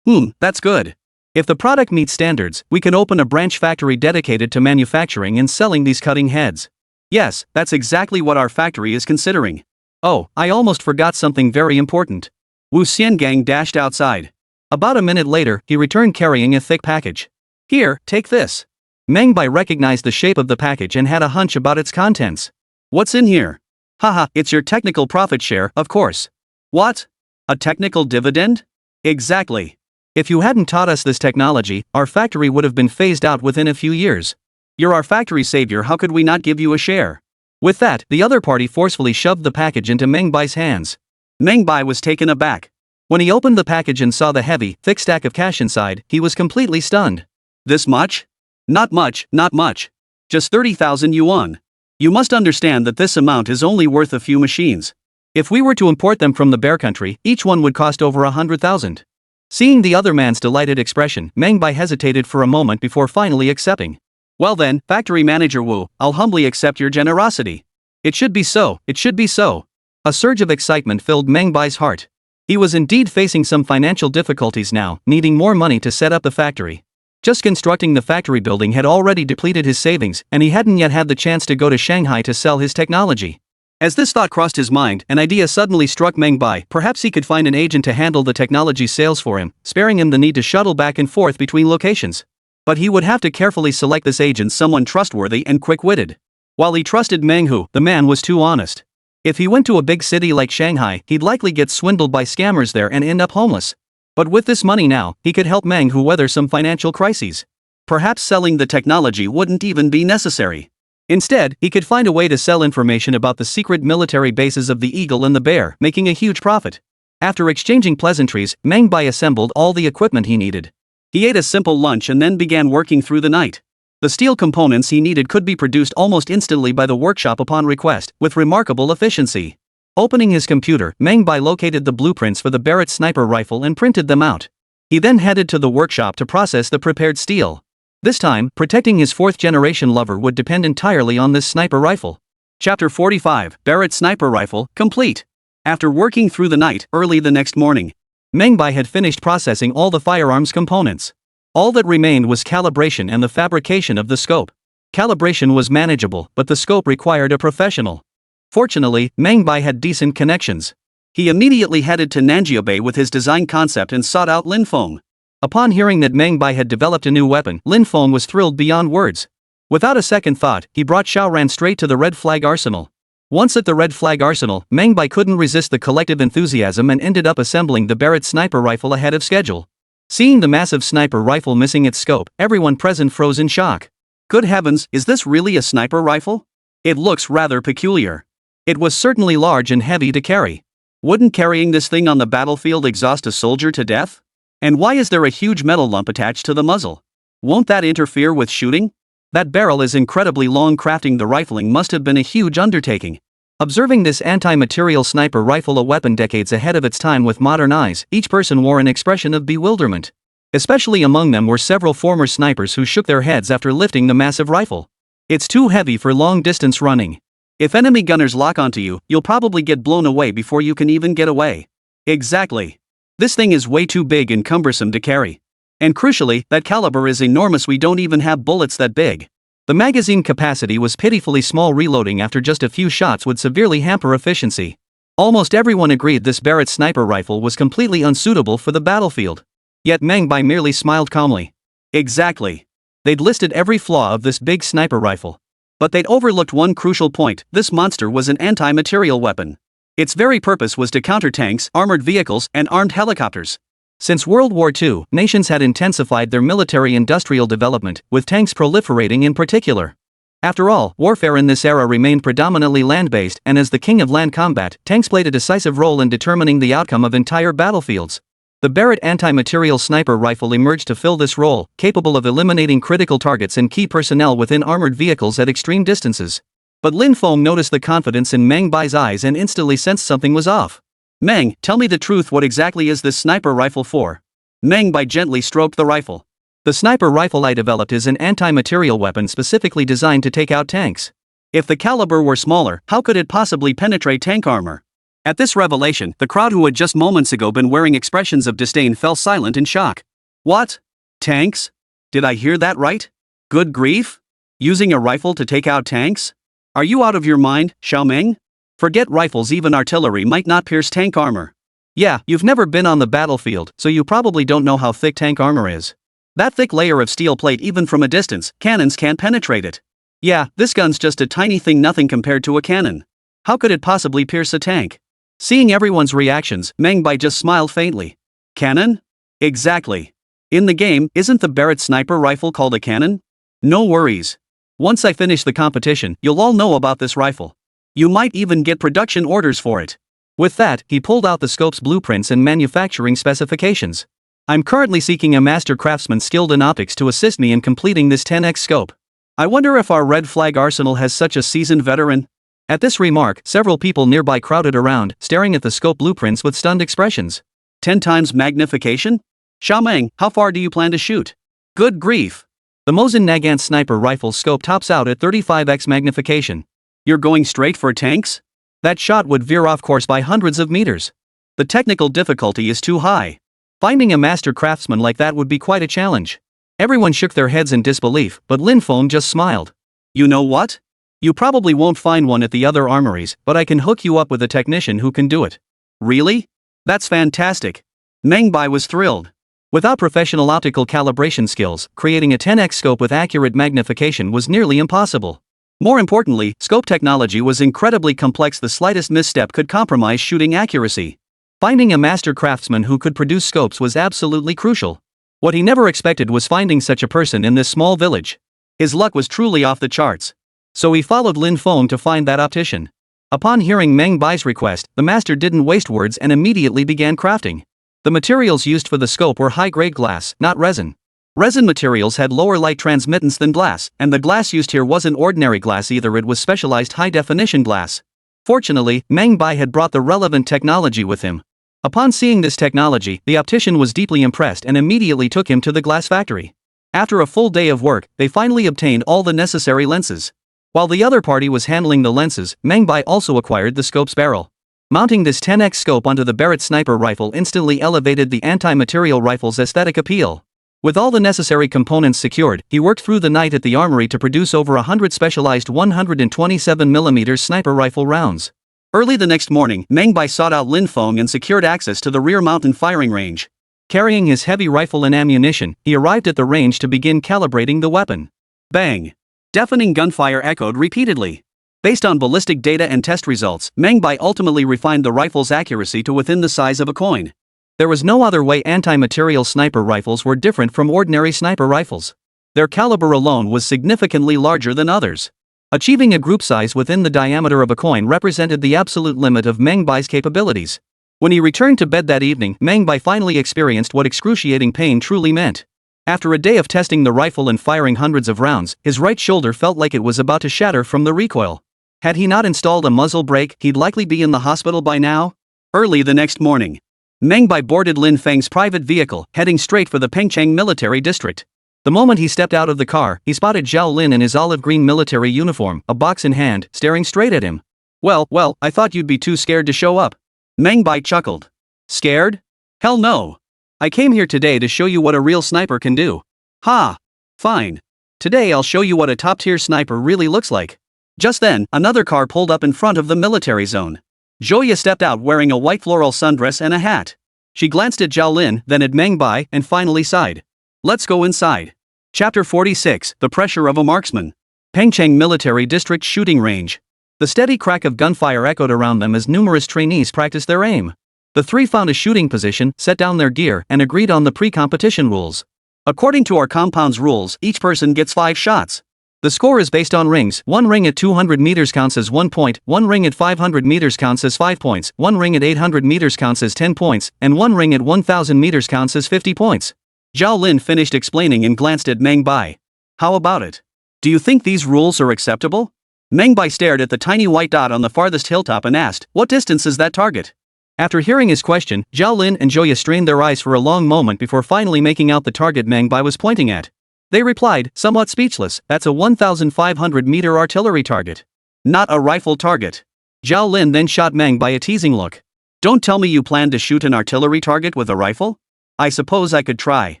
That's good. If the product meets standards, we can open a branch factory dedicated to manufacturing and selling these cutting heads. Yes, that's exactly what our factory is considering. Oh, I almost forgot something very important. Wu Xiangang dashed outside. About a minute later, he returned carrying a thick package. Here, take this. Meng Bai recognized the shape of the package and had a hunch about its contents. What's in here? Haha, it's your technical profit share, of course. What? A technical dividend? Exactly. If you hadn't taught us this technology, our factory would have been phased out within a few years. You're our factory savior, how could we not give you a share? With that, the other party forcefully shoved the package into Meng Bai's hands. Meng Bai was taken aback. When he opened the package and saw the heavy, thick stack of cash inside, he was completely stunned. This much? Not much, not much. Just 30,000 yuan. You must understand that this amount is only worth a few machines. If we were to import them from the Bear country, each one would cost over 100,000. Seeing the other man's delighted expression, Meng Bai hesitated for a moment before finally accepting. Well then, Factory Manager Wu, I'll humbly accept your generosity. It should be so, it should be so. A surge of excitement filled Meng Bai's heart. He was indeed facing some financial difficulties now, needing more money to set up the factory. Just constructing the factory building had already depleted his savings, and he hadn't yet had the chance to go to Shanghai to sell his technology. As this thought crossed his mind, an idea suddenly struck Meng Bai. Perhaps he could find an agent to handle the technology sales for him, sparing him the need to shuttle back and forth between locations. But he would have to carefully select this agent, someone trustworthy and quick-witted. While he trusted Meng Hu, the man was too honest. If he went to a big city like Shanghai, he'd likely get swindled by scammers there and end up homeless. But with this money now, he could help Meng Hu weather some financial crises. Perhaps selling the technology wouldn't even be necessary. Instead, he could find a way to sell information about the secret military bases of the Eagle and the Bear, making a huge profit. After exchanging pleasantries, Meng Bai assembled all the equipment he needed. He ate a simple lunch and then began working through the night. The steel components he needed could be produced almost instantly by the workshop upon request, with remarkable efficiency. Opening his computer, Meng Bai located the blueprints for the Barrett sniper rifle and printed them out. He then headed to the workshop to process the prepared steel. This time, protecting his fourth-generation lover would depend entirely on this sniper rifle. Chapter 45, Barrett Sniper Rifle, complete. After working through the night, early the next morning, Meng Bai had finished processing all the firearms components. All that remained was calibration and the fabrication of the scope. Calibration was manageable, but the scope required a professional. Fortunately, Meng Bai had decent connections. He immediately headed to Nanjiabei with his design concept and sought out Lin Feng. Upon hearing that Meng Bai had developed a new weapon, Lin Feng was thrilled beyond words. Without a second thought, he brought Xiaoran straight to the Red Flag Arsenal. Once at the Red Flag Arsenal, Meng Bai couldn't resist the collective enthusiasm and ended up assembling the Barrett sniper rifle ahead of schedule. Seeing the massive sniper rifle missing its scope, everyone present froze in shock. Good heavens, is this really a sniper rifle? It looks rather peculiar. It was certainly large and heavy to carry. Wouldn't carrying this thing on the battlefield exhaust a soldier to death? And why is there a huge metal lump attached to the muzzle? Won't that interfere with shooting? That barrel is incredibly long. Crafting the rifling must have been a huge undertaking. Observing this anti-material sniper rifle, a weapon decades ahead of its time with modern eyes, each person wore an expression of bewilderment. Especially among them were several former snipers who shook their heads after lifting the massive rifle. It's too heavy for long-distance running. If enemy gunners lock onto you, you'll probably get blown away before you can even get away. Exactly. This thing is way too big and cumbersome to carry. And crucially, that caliber is enormous. We don't even have bullets that big. The magazine capacity was pitifully small. Reloading after just a few shots would severely hamper efficiency. Almost everyone agreed this Barrett sniper rifle was completely unsuitable for the battlefield. Yet Meng Bai merely smiled calmly. Exactly. They'd listed every flaw of this big sniper rifle. But they'd overlooked one crucial point: this monster was an anti-material weapon. Its very purpose was to counter tanks, armored vehicles, and armed helicopters. Since World War II, nations had intensified their military-industrial development, with tanks proliferating in particular. After all, warfare in this era remained predominantly land-based, and as the king of land combat, tanks played a decisive role in determining the outcome of entire battlefields. The Barrett anti-material sniper rifle emerged to fill this role, capable of eliminating critical targets and key personnel within armored vehicles at extreme distances. But Lin Feng noticed the confidence in Meng Bai's eyes and instantly sensed something was off. "Meng, tell me the truth, what exactly is this sniper rifle for?" Meng Bai gently stroked the rifle. "The sniper rifle I developed is an anti-material weapon specifically designed to take out tanks. If the caliber were smaller, how could it possibly penetrate tank armor?" At this revelation, the crowd who had just moments ago been wearing expressions of disdain fell silent in shock. "What? Tanks? Did I hear that right? Good grief? Using a rifle to take out tanks? Are you out of your mind, Xiao Meng? Forget rifles, even artillery might not pierce tank armor." "Yeah, you've never been on the battlefield, so you probably don't know how thick tank armor is. That thick layer of steel plate, even from a distance, cannons can't penetrate it. Yeah, this gun's just a tiny thing, nothing compared to a cannon. How could it possibly pierce a tank?" Seeing everyone's reactions, Meng Bai just smiled faintly. "Cannon? Exactly. In the game, isn't the Barrett sniper rifle called a cannon? No worries. Once I finish the competition, you'll all know about this rifle. You might even get production orders for it." With that, he pulled out the scope's blueprints and manufacturing specifications. "I'm currently seeking a master craftsman skilled in optics to assist me in completing this 10x scope. I wonder if our red flag arsenal has such a seasoned veteran?" At this remark, several people nearby crowded around, staring at the scope blueprints with stunned expressions. 10 times magnification? Xiao Meng, how far do you plan to shoot? Good grief! The Mosin Nagant sniper rifle scope tops out at 35x magnification. You're going straight for tanks? That shot would veer off course by hundreds of meters. The technical difficulty is too high. Finding a master craftsman like that would be quite a challenge. Everyone shook their heads in disbelief, but Lin Feng just smiled. "You know what? You probably won't find one at the other armories, but I can hook you up with a technician who can do it." "Really? That's fantastic." Meng Bai was thrilled. Without professional optical calibration skills, creating a 10x scope with accurate magnification was nearly impossible. More importantly, scope technology was incredibly complex. The slightest misstep could compromise shooting accuracy. Finding a master craftsman who could produce scopes was absolutely crucial. What he never expected was finding such a person in this small village. His luck was truly off the charts. So he followed Lin Feng to find that optician. Upon hearing Meng Bai's request, the master didn't waste words and immediately began crafting. The materials used for the scope were high-grade glass, not resin. Resin materials had lower light transmittance than glass, and the glass used here wasn't ordinary glass either, it was specialized high-definition glass. Fortunately, Meng Bai had brought the relevant technology with him. Upon seeing this technology, the optician was deeply impressed and immediately took him to the glass factory. After a full day of work, they finally obtained all the necessary lenses. While the other party was handling the lenses, Meng Bai also acquired the scope's barrel. Mounting this 10x scope onto the Barrett sniper rifle instantly elevated the anti-material rifle's aesthetic appeal. With all the necessary components secured, he worked through the night at the armory to produce over 100 specialized 127mm sniper rifle rounds. Early the next morning, Meng Bai sought out Lin Feng and secured access to the rear mountain firing range. Carrying his heavy rifle and ammunition, he arrived at the range to begin calibrating the weapon. Bang! Deafening gunfire echoed repeatedly. Based on ballistic data and test results, Meng Bai ultimately refined the rifle's accuracy to within the size of a coin. There was no other way anti-material sniper rifles were different from ordinary sniper rifles. Their caliber alone was significantly larger than others. Achieving a group size within the diameter of a coin represented the absolute limit of Meng Bai's capabilities. When he returned to bed that evening, Meng Bai finally experienced what excruciating pain truly meant. After a day of testing the rifle and firing hundreds of rounds, his right shoulder felt like it was about to shatter from the recoil. Had he not installed a muzzle brake, he'd likely be in the hospital by now. Early the next morning, Meng Bai boarded Lin Feng's private vehicle, heading straight for the Pengcheng military district. The moment he stepped out of the car, he spotted Zhao Lin in his olive-green military uniform, a box in hand, staring straight at him. Well, I thought you'd be too scared to show up." Meng Bai chuckled. "Scared? Hell no. I came here today to show you what a real sniper can do." "Ha! Fine. Today I'll show you what a top-tier sniper really looks like." Just then, another car pulled up in front of the military zone. Joya stepped out wearing a white floral sundress and a hat. She glanced at Zhao Lin, then at Meng Bai, and finally sighed. "Let's go inside." Chapter 46, The Pressure of a Marksman. Pengcheng Military District Shooting Range. The steady crack of gunfire echoed around them as numerous trainees practiced their aim. The three found a shooting position, set down their gear, and agreed on the pre-competition rules. According to our compound's rules, each person gets 5 shots. The score is based on rings. 1 ring at 200 meters counts as 1 point, 1 ring at 500 meters counts as 5 points, 1 ring at 800 meters counts as 10 points, and 1 ring at 1000 meters counts as 50 points. Zhao Lin finished explaining and glanced at Meng Bai. How about it? Do you think these rules are acceptable? Meng Bai stared at the tiny white dot on the farthest hilltop and asked, what distance is that target? After hearing his question, Zhao Lin and Joya strained their eyes for a long moment before finally making out the target Meng Bai was pointing at. They replied, somewhat speechless, that's a 1,500-meter artillery target. Not a rifle target. Zhao Lin then shot Meng Bai a teasing look. Don't tell me you plan to shoot an artillery target with a rifle? I suppose I could try.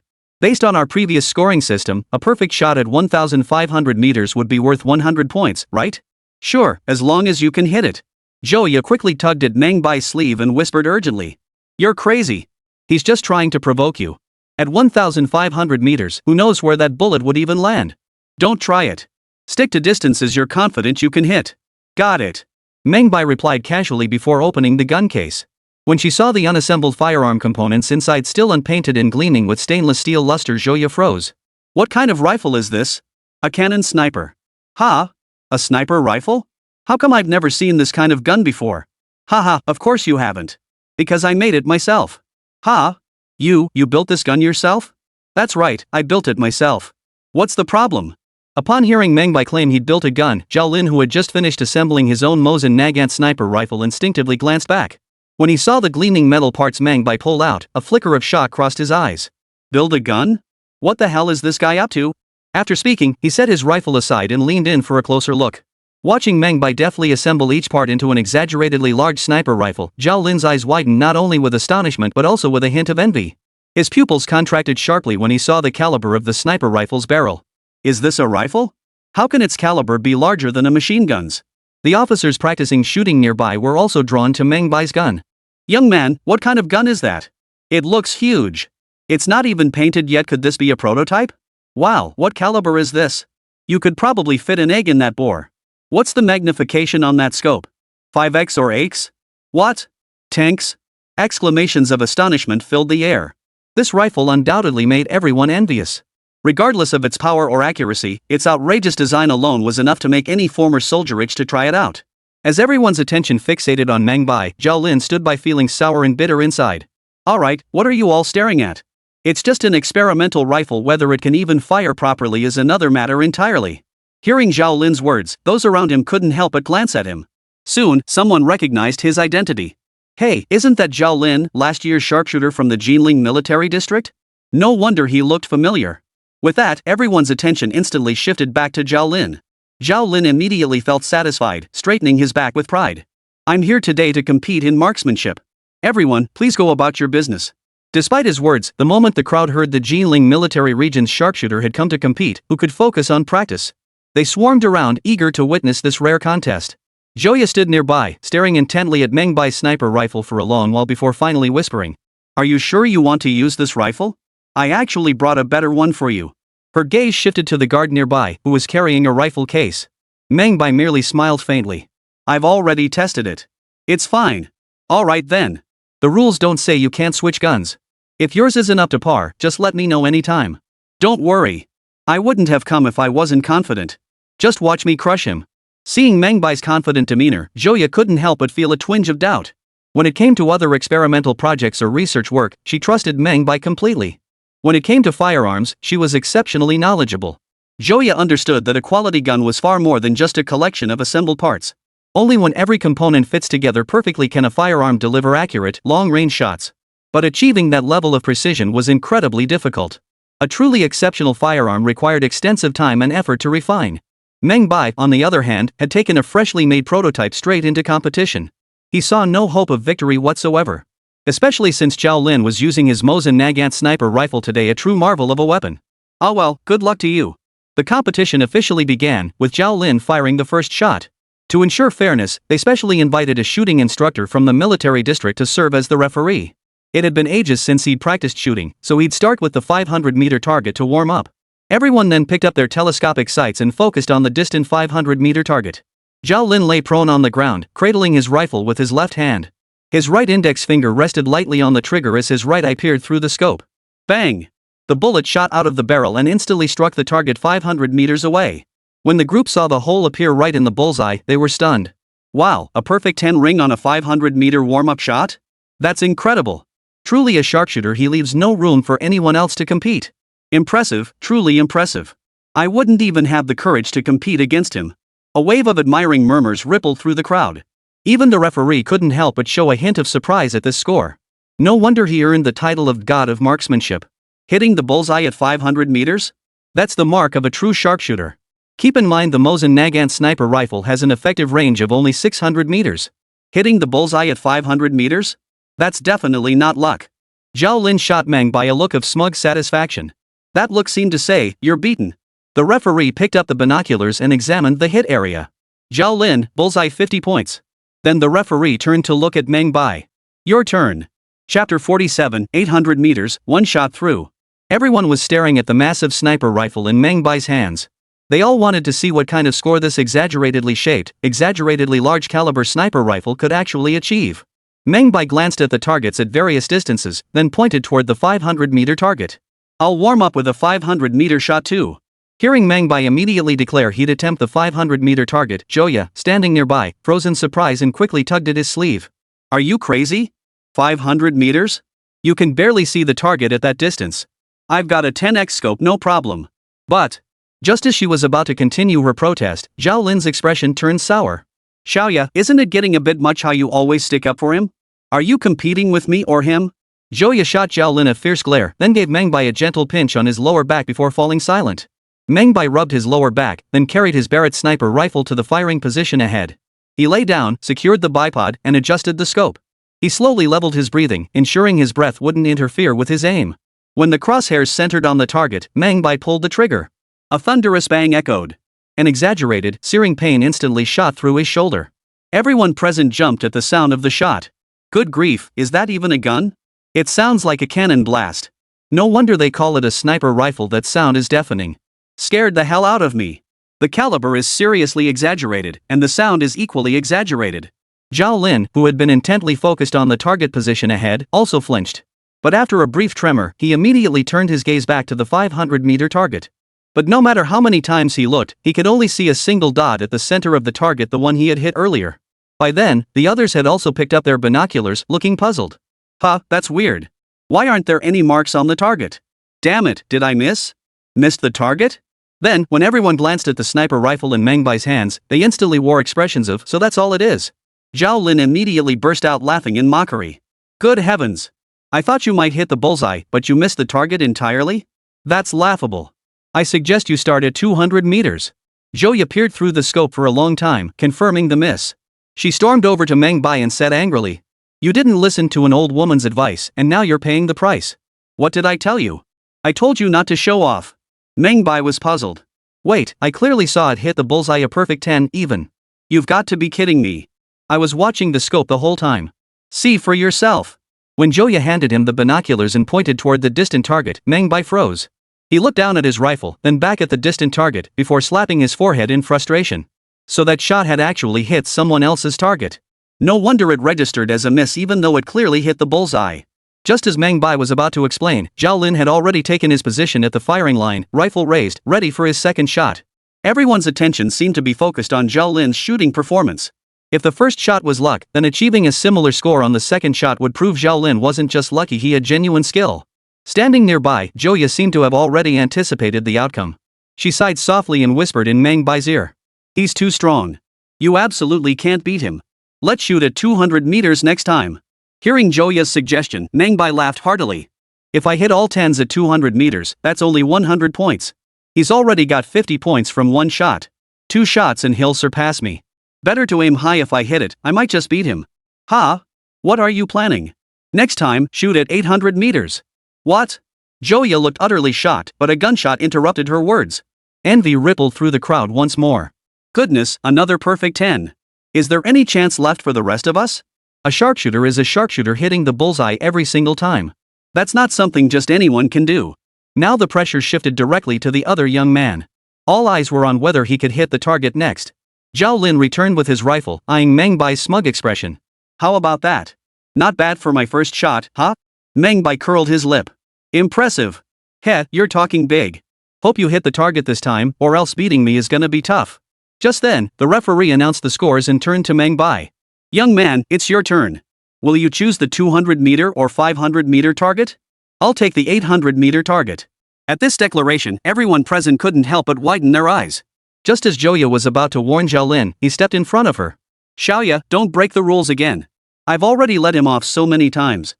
Based on our previous scoring system, a perfect shot at 1,500 meters would be worth 100 points, right? Sure, as long as you can hit it. Joya quickly tugged at Meng Bai's sleeve and whispered urgently. You're crazy. He's just trying to provoke you. At 1,500 meters, who knows where that bullet would even land? Don't try it. Stick to distances you're confident you can hit. Got it. Meng Bai replied casually before opening the gun case. When she saw the unassembled firearm components inside still unpainted and gleaming with stainless steel luster, Joya froze. What kind of rifle is this? A cannon sniper. Ha? A sniper rifle? How come I've never seen this kind of gun before? Haha, of course you haven't. Because I made it myself. Ha? You built this gun yourself? That's right, I built it myself. What's the problem? Upon hearing Meng Bai claim he'd built a gun, Zhao Lin, who had just finished assembling his own Mosin Nagant sniper rifle, instinctively glanced back. When he saw the gleaming metal parts Meng Bai pulled out, a flicker of shock crossed his eyes. Build a gun? What the hell is this guy up to? After speaking, he set his rifle aside and leaned in for a closer look. Watching Meng Bai deftly assemble each part into an exaggeratedly large sniper rifle, Zhao Lin's eyes widened not only with astonishment but also with a hint of envy. His pupils contracted sharply when he saw the caliber of the sniper rifle's barrel. Is this a rifle? How can its caliber be larger than a machine gun's? The officers practicing shooting nearby were also drawn to Meng Bai's gun. Young man, what kind of gun is that? It looks huge. It's not even painted yet. Could this be a prototype? Wow, what caliber is this? You could probably fit an egg in that bore. What's the magnification on that scope? 5x or 8x? What? Tanks? Exclamations of astonishment filled the air. This rifle undoubtedly made everyone envious. Regardless of its power or accuracy, its outrageous design alone was enough to make any former soldier itch to try it out. As everyone's attention fixated on Meng Bai, Zhao Lin stood by feeling sour and bitter inside. Alright, what are you all staring at? It's just an experimental rifle. Whether it can even fire properly is another matter entirely. Hearing Zhao Lin's words, those around him couldn't help but glance at him. Soon, someone recognized his identity. Hey, isn't that Zhao Lin, last year's sharpshooter from the Jinling military district? No wonder he looked familiar. With that, everyone's attention instantly shifted back to Zhao Lin. Zhao Lin immediately felt satisfied, straightening his back with pride. I'm here today to compete in marksmanship. Everyone, please go about your business. Despite his words, the moment the crowd heard the Jinling military region's sharpshooter had come to compete, who could focus on practice. They swarmed around, eager to witness this rare contest. Joya stood nearby, staring intently at Meng Bai's sniper rifle for a long while before finally whispering. Are you sure you want to use this rifle? I actually brought a better one for you. Her gaze shifted to the guard nearby, who was carrying a rifle case. Meng Bai merely smiled faintly. I've already tested it. It's fine. Alright then. The rules don't say you can't switch guns. If yours isn't up to par, just let me know anytime. Don't worry. I wouldn't have come if I wasn't confident. Just watch me crush him. Seeing Meng Bai's confident demeanor, Joya couldn't help but feel a twinge of doubt. When it came to other experimental projects or research work, she trusted Meng Bai completely. When it came to firearms, she was exceptionally knowledgeable. Joya understood that a quality gun was far more than just a collection of assembled parts. Only when every component fits together perfectly can a firearm deliver accurate, long-range shots. But achieving that level of precision was incredibly difficult. A truly exceptional firearm required extensive time and effort to refine. Meng Bai, on the other hand, had taken a freshly made prototype straight into competition. He saw no hope of victory whatsoever. Especially since Zhao Lin was using his Mosin Nagant sniper rifle today, a true marvel of a weapon. Ah well, good luck to you. The competition officially began, with Zhao Lin firing the first shot. To ensure fairness, they specially invited a shooting instructor from the military district to serve as the referee. It had been ages since he'd practiced shooting, so he'd start with the 500-meter target to warm up. Everyone then picked up their telescopic sights and focused on the distant 500-meter target. Zhao Lin lay prone on the ground, cradling his rifle with his left hand. His right index finger rested lightly on the trigger as his right eye peered through the scope. Bang! The bullet shot out of the barrel and instantly struck the target 500 meters away. When the group saw the hole appear right in the bullseye, they were stunned. Wow, a perfect 10 ring on a 500-meter warm-up shot? That's incredible. Truly a sharpshooter, he leaves no room for anyone else to compete. Impressive, truly impressive. I wouldn't even have the courage to compete against him. A wave of admiring murmurs rippled through the crowd. Even the referee couldn't help but show a hint of surprise at this score. No wonder he earned the title of God of Marksmanship. Hitting the bullseye at 500 meters? That's the mark of a true sharpshooter. Keep in mind the Mosin Nagant sniper rifle has an effective range of only 600 meters. Hitting the bullseye at 500 meters? That's definitely not luck. Zhao Lin shot Meng Bai a look of smug satisfaction. That look seemed to say, "You're beaten." The referee picked up the binoculars and examined the hit area. Zhao Lin, bullseye 50 points. Then the referee turned to look at Meng Bai. Your turn. Chapter 47, 800 meters, one shot through. Everyone was staring at the massive sniper rifle in Meng Bai's hands. They all wanted to see what kind of score this exaggeratedly shaped, exaggeratedly large caliber sniper rifle could actually achieve. Meng Bai glanced at the targets at various distances, then pointed toward the 500-meter target. I'll warm up with a 500-meter shot too. Hearing Meng Bai immediately declare he'd attempt the 500-meter target, Joya, standing nearby, froze in surprise and quickly tugged at his sleeve. Are you crazy? 500 meters? You can barely see the target at that distance. I've got a 10x scope, no problem. But, just as she was about to continue her protest, Zhao Lin's expression turned sour. Xiaoya, isn't it getting a bit much how you always stick up for him? Are you competing with me or him? Joya shot Zhao Lin a fierce glare, then gave Meng Bai a gentle pinch on his lower back before falling silent. Meng Bai rubbed his lower back, then carried his Barrett sniper rifle to the firing position ahead. He lay down, secured the bipod, and adjusted the scope. He slowly leveled his breathing, ensuring his breath wouldn't interfere with his aim. When the crosshairs centered on the target, Meng Bai pulled the trigger. A thunderous bang echoed. An exaggerated, searing pain instantly shot through his shoulder. Everyone present jumped at the sound of the shot. Good grief, is that even a gun? It sounds like a cannon blast. No wonder they call it a sniper rifle, that sound is deafening. Scared the hell out of me. The caliber is seriously exaggerated, and the sound is equally exaggerated. Zhao Lin, who had been intently focused on the target position ahead, also flinched. But after a brief tremor, he immediately turned his gaze back to the 500-meter target. But no matter how many times he looked, he could only see a single dot at the center of the target, the one he had hit earlier. By then, the others had also picked up their binoculars, looking puzzled. Huh, that's weird. Why aren't there any marks on the target? Damn it, did I miss? Missed the target? Then, when everyone glanced at the sniper rifle in Meng Bai's hands, they instantly wore expressions of, so that's all it is. Zhao Lin immediately burst out laughing in mockery. Good heavens! I thought you might hit the bullseye, but you missed the target entirely? That's laughable. I suggest you start at 200 meters. Joya peered through the scope for a long time, confirming the miss. She stormed over to Meng Bai and said angrily, "You didn't listen to an old woman's advice, and now you're paying the price." What did I tell you? I told you not to show off. Meng Bai was puzzled. Wait, I clearly saw it hit the bullseye a perfect 10 even. You've got to be kidding me. I was watching the scope the whole time. See for yourself. When Joya handed him the binoculars and pointed toward the distant target, Meng Bai froze. He looked down at his rifle, then back at the distant target, before slapping his forehead in frustration. So that shot had actually hit someone else's target. No wonder it registered as a miss even though it clearly hit the bullseye. Just as Meng Bai was about to explain, Zhao Lin had already taken his position at the firing line, rifle raised, ready for his second shot. Everyone's attention seemed to be focused on Zhao Lin's shooting performance. If the first shot was luck, then achieving a similar score on the second shot would prove Zhao Lin wasn't just lucky, he had genuine skill. Standing nearby, Joya seemed to have already anticipated the outcome. She sighed softly and whispered in Meng Bai's ear. He's too strong. You absolutely can't beat him. Let's shoot at 200 meters next time. Hearing Joya's suggestion, Meng Bai laughed heartily. If I hit all 10s at 200 meters, that's only 100 points. He's already got 50 points from one shot. 2 shots and he'll surpass me. Better to aim high. If I hit it, I might just beat him. Ha! What are you planning? Next time, shoot at 800 meters. What? Joya looked utterly shocked, but a gunshot interrupted her words. Envy rippled through the crowd once more. Goodness, another perfect 10. Is there any chance left for the rest of us? A sharpshooter is a sharpshooter, hitting the bullseye every single time. That's not something just anyone can do. Now the pressure shifted directly to the other young man. All eyes were on whether he could hit the target next. Zhao Lin returned with his rifle, eyeing Meng Bai's smug expression. How about that? Not bad for my first shot, huh? Meng Bai curled his lip. Impressive. Heh, you're talking big. Hope you hit the target this time, or else beating me is gonna be tough. Just then, the referee announced the scores and turned to Meng Bai. Young man, it's your turn. Will you choose the 200-meter or 500-meter target? I'll take the 800-meter target. At this declaration, everyone present couldn't help but widen their eyes. Just as Joya was about to warn Xiaolin, he stepped in front of her. Xiaoya, don't break the rules again. I've already let him off so many times.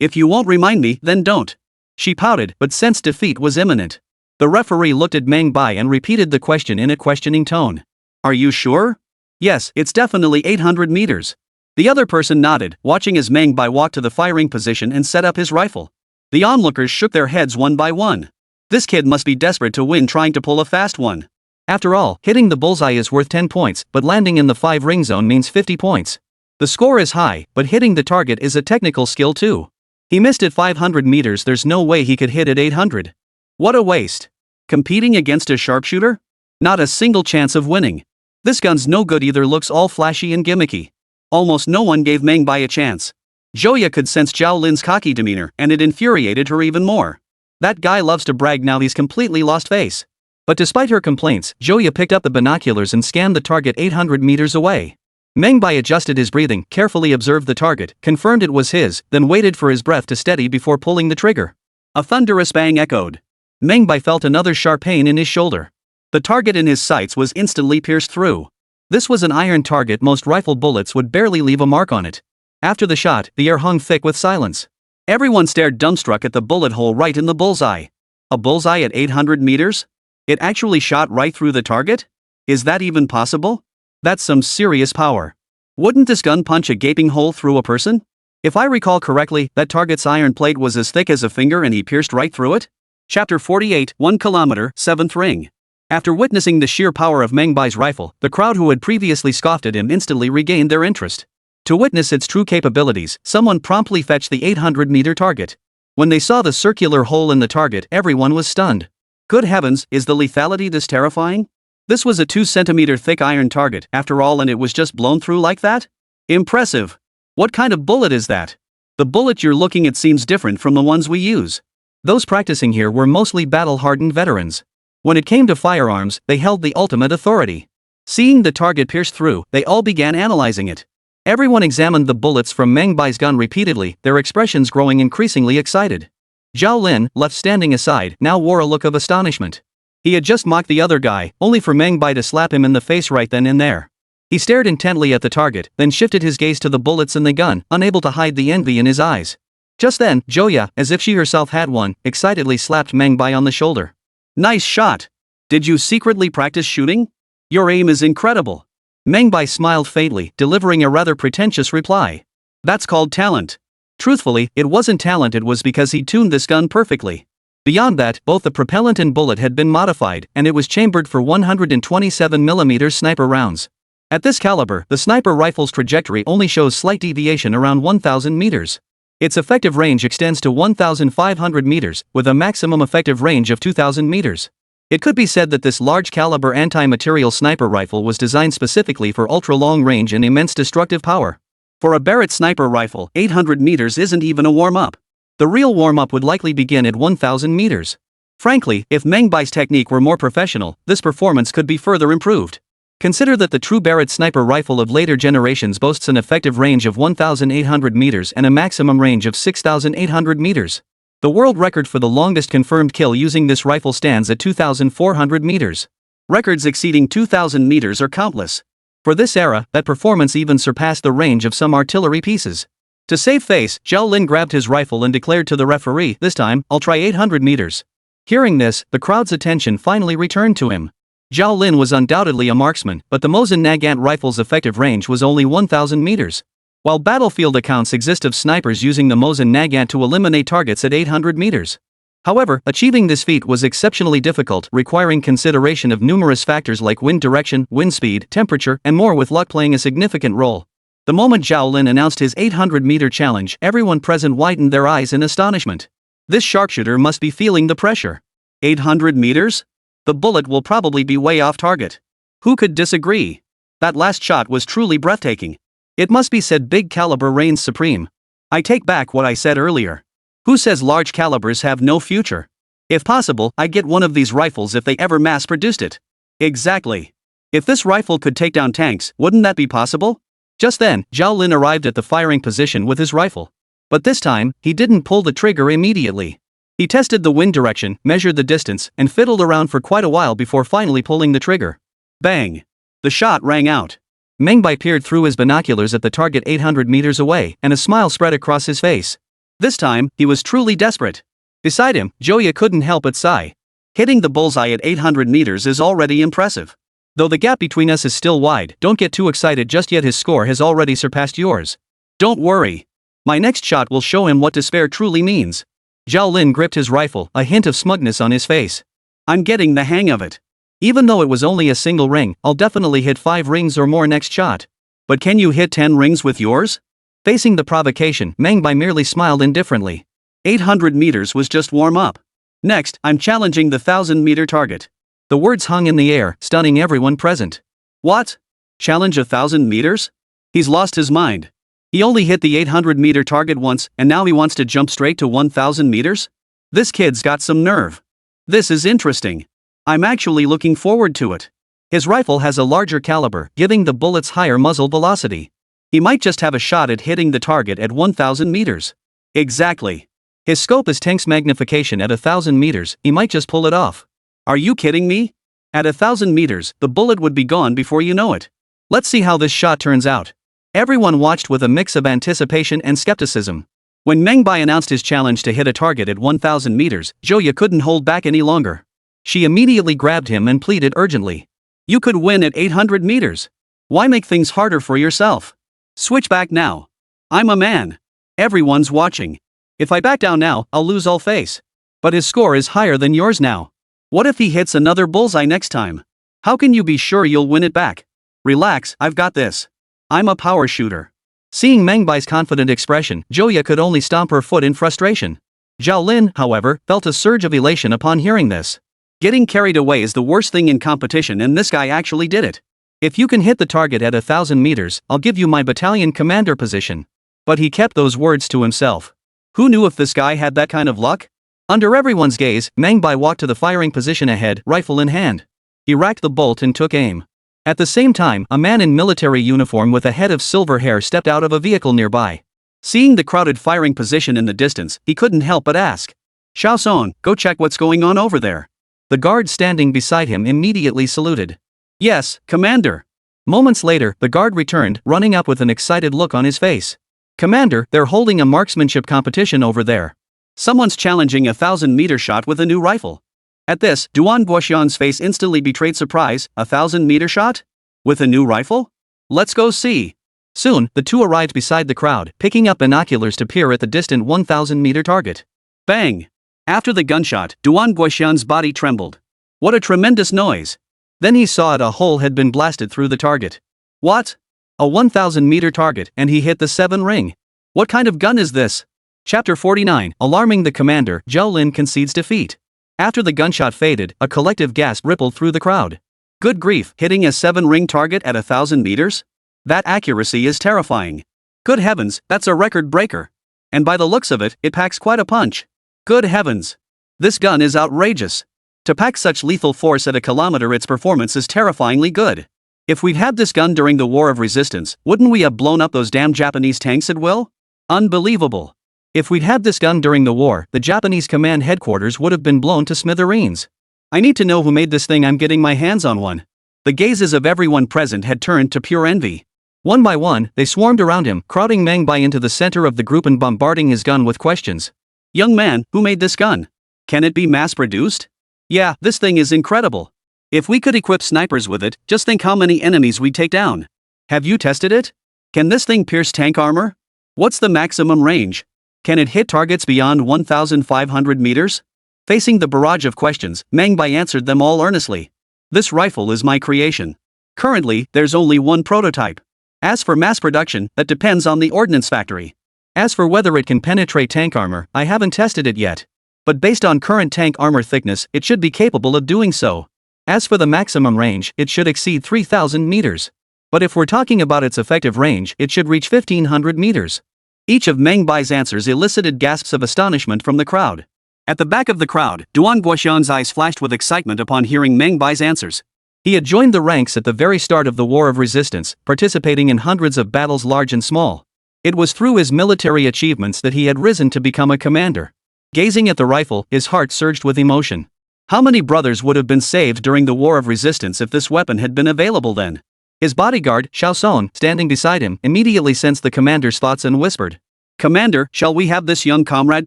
If you won't remind me, then don't. She pouted, but sensed defeat was imminent. The referee looked at Meng Bai and repeated the question in a questioning tone. Are you sure? Yes, it's definitely 800 meters. The other person nodded, watching as Meng Bai walked to the firing position and set up his rifle. The onlookers shook their heads one by one. This kid must be desperate to win trying to pull a fast one. After all, hitting the bullseye is worth 10 points, but landing in the 5-ring zone means 50 points. The score is high, but hitting the target is a technical skill too. He missed at 500 meters, there's no way he could hit at 800. What a waste. Competing against a sharpshooter? Not a single chance of winning. This gun's no good either, looks all flashy and gimmicky. Almost no one gave Meng Bai a chance. Joya could sense Zhao Lin's cocky demeanor, and it infuriated her even more. That guy loves to brag, now he's completely lost face. But despite her complaints, Joya picked up the binoculars and scanned the target 800 meters away. Meng Bai adjusted his breathing, carefully observed the target, confirmed it was his, then waited for his breath to steady before pulling the trigger. A thunderous bang echoed. Meng Bai felt another sharp pain in his shoulder. The target in his sights was instantly pierced through. This was an iron target, most rifle bullets would barely leave a mark on it. After the shot, the air hung thick with silence. Everyone stared dumbstruck at the bullet hole right in the bullseye. A bullseye at 800 meters? It actually shot right through the target? Is that even possible? That's some serious power. Wouldn't this gun punch a gaping hole through a person? If I recall correctly, that target's iron plate was as thick as a finger and he pierced right through it? Chapter 48, 1 kilometer, 7th ring. After witnessing the sheer power of Meng Bai's rifle, the crowd who had previously scoffed at him instantly regained their interest. To witness its true capabilities, someone promptly fetched the 800-meter target. When they saw the circular hole in the target, everyone was stunned. Good heavens, is the lethality this terrifying? This was a 2-centimeter thick iron target, after all, and it was just blown through like that? Impressive. What kind of bullet is that? The bullet you're looking at seems different from the ones we use. Those practicing here were mostly battle-hardened veterans. When it came to firearms, they held the ultimate authority. Seeing the target pierced through, they all began analyzing it. Everyone examined the bullets from Meng Bai's gun repeatedly, their expressions growing increasingly excited. Zhao Lin, left standing aside, now wore a look of astonishment. He had just mocked the other guy, only for Meng Bai to slap him in the face right then and there. He stared intently at the target, then shifted his gaze to the bullets in the gun, unable to hide the envy in his eyes. Just then, Joya, as if she herself had one, excitedly slapped Meng Bai on the shoulder. Nice shot! Did you secretly practice shooting? Your aim is incredible. Meng Bai smiled faintly, delivering a rather pretentious reply. That's called talent. Truthfully, it wasn't talent, it was because he tuned this gun perfectly. Beyond that, both the propellant and bullet had been modified, and it was chambered for 127mm sniper rounds. At this caliber, the sniper rifle's trajectory only shows slight deviation around 1,000 meters. Its effective range extends to 1,500 meters, with a maximum effective range of 2,000 meters. It could be said that this large-caliber anti-material sniper rifle was designed specifically for ultra-long range and immense destructive power. For a Barrett sniper rifle, 800 meters isn't even a warm-up. The real warm-up would likely begin at 1,000 meters. Frankly, if Meng Bai's technique were more professional, this performance could be further improved. Consider that the true Barrett sniper rifle of later generations boasts an effective range of 1,800 meters and a maximum range of 6,800 meters. The world record for the longest confirmed kill using this rifle stands at 2,400 meters. Records exceeding 2,000 meters are countless. For this era, that performance even surpassed the range of some artillery pieces. To save face, Zhao Lin grabbed his rifle and declared to the referee, "This time, I'll try 800 meters. Hearing this, the crowd's attention finally returned to him. Zhao Lin was undoubtedly a marksman, but the Mosin Nagant rifle's effective range was only 1,000 meters. While battlefield accounts exist of snipers using the Mosin Nagant to eliminate targets at 800 meters. However, achieving this feat was exceptionally difficult, requiring consideration of numerous factors like wind direction, wind speed, temperature, and more, with luck playing a significant role. The moment Zhao Lin announced his 800-meter challenge, everyone present widened their eyes in astonishment. This sharpshooter must be feeling the pressure. 800 meters? The bullet will probably be way off target. Who could disagree? That last shot was truly breathtaking. It must be said big caliber reigns supreme. I take back what I said earlier. Who says large calibers have no future? If possible, I'd get one of these rifles if they ever mass-produced it. Exactly. If this rifle could take down tanks, wouldn't that be possible? Just then, Zhao Lin arrived at the firing position with his rifle. But this time, he didn't pull the trigger immediately. He tested the wind direction, measured the distance, and fiddled around for quite a while before finally pulling the trigger. Bang! The shot rang out. Meng Bai peered through his binoculars at the target 800 meters away, and a smile spread across his face. This time, he was truly desperate. Beside him, Joya couldn't help but sigh. Hitting the bullseye at 800 meters is already impressive. Though the gap between us is still wide, don't get too excited just yet, his score has already surpassed yours. Don't worry. My next shot will show him what despair truly means. Zhao Lin gripped his rifle, a hint of smugness on his face. I'm getting the hang of it. Even though it was only a single ring, I'll definitely hit 5 rings or more next shot. But can you hit 10 rings with yours? Facing the provocation, Meng Bai merely smiled indifferently. 800 meters was just warm up. Next, I'm challenging the 1,000-meter target. The words hung in the air, stunning everyone present. What? Challenge 1,000 meters? He's lost his mind. He only hit the 800-meter target once, and now he wants to jump straight to 1,000 meters? This kid's got some nerve. This is interesting. I'm actually looking forward to it. His rifle has a larger caliber, giving the bullets higher muzzle velocity. He might just have a shot at hitting the target at 1,000 meters. Exactly. His scope is tank's magnification at 1,000 meters, he might just pull it off. Are you kidding me? At 1,000 meters, the bullet would be gone before you know it. Let's see how this shot turns out. Everyone watched with a mix of anticipation and skepticism. When Meng Bai announced his challenge to hit a target at 1,000 meters, Joya couldn't hold back any longer. She immediately grabbed him and pleaded urgently. You could win at 800 meters. Why make things harder for yourself? Switch back now. I'm a man. Everyone's watching. If I back down now, I'll lose all face. But his score is higher than yours now. What if he hits another bullseye next time? How can you be sure you'll win it back? Relax, I've got this. I'm a power shooter. Seeing Meng Bai's confident expression, Joya could only stomp her foot in frustration. Zhao Lin, however, felt a surge of elation upon hearing this. Getting carried away is the worst thing in competition, and this guy actually did it. If you can hit the target at 1,000 meters, I'll give you my battalion commander position. But he kept those words to himself. Who knew if this guy had that kind of luck? Under everyone's gaze, Meng Bai walked to the firing position ahead, rifle in hand. He racked the bolt and took aim. At the same time, a man in military uniform with a head of silver hair stepped out of a vehicle nearby. Seeing the crowded firing position in the distance, he couldn't help but ask. Xiaosong, go check what's going on over there. The guard standing beside him immediately saluted. Yes, Commander. Moments later, the guard returned, running up with an excited look on his face. Commander, they're holding a marksmanship competition over there. Someone's challenging a 1,000-meter shot with a new rifle. At this, Duan Guoxian's face instantly betrayed surprise. 1,000-meter shot? With a new rifle? Let's go see. Soon, the two arrived beside the crowd, picking up binoculars to peer at the distant 1,000-meter target. Bang! After the gunshot, Duan Guoxian's body trembled. What a tremendous noise! Then he saw a hole had been blasted through the target. What? A 1,000-meter target, and he hit the 7 ring. What kind of gun is this? Chapter 49, alarming the commander, Zhao Lin concedes defeat. After the gunshot faded, a collective gasp rippled through the crowd. Good grief, hitting a 7-ring target at 1,000 meters? That accuracy is terrifying. Good heavens, that's a record breaker. And by the looks of it, it packs quite a punch. Good heavens. This gun is outrageous. To pack such lethal force at a kilometer, its performance is terrifyingly good. If we'd had this gun during the War of Resistance, wouldn't we have blown up those damn Japanese tanks at will? Unbelievable. If we'd had this gun during the war, the Japanese command headquarters would have been blown to smithereens. I need to know who made this thing. I'm getting my hands on one. The gazes of everyone present had turned to pure envy. One by one, they swarmed around him, crowding Meng Bai into the center of the group and bombarding his gun with questions. Young man, who made this gun? Can it be mass-produced? Yeah, this thing is incredible. If we could equip snipers with it, just think how many enemies we'd take down. Have you tested it? Can this thing pierce tank armor? What's the maximum range? Can it hit targets beyond 1,500 meters? Facing the barrage of questions, Meng Bai answered them all earnestly. This rifle is my creation. Currently, there's only one prototype. As for mass production, that depends on the ordnance factory. As for whether it can penetrate tank armor, I haven't tested it yet. But based on current tank armor thickness, it should be capable of doing so. As for the maximum range, it should exceed 3,000 meters. But if we're talking about its effective range, it should reach 1,500 meters. Each of Meng Bai's answers elicited gasps of astonishment from the crowd. At the back of the crowd, Duan Guoxian's eyes flashed with excitement upon hearing Meng Bai's answers. He had joined the ranks at the very start of the War of Resistance, participating in hundreds of battles large and small. It was through his military achievements that he had risen to become a commander. Gazing at the rifle, his heart surged with emotion. How many brothers would have been saved during the War of Resistance if this weapon had been available then? His bodyguard, Xiao Son, standing beside him, immediately sensed the commander's thoughts and whispered, "Commander, shall we have this young comrade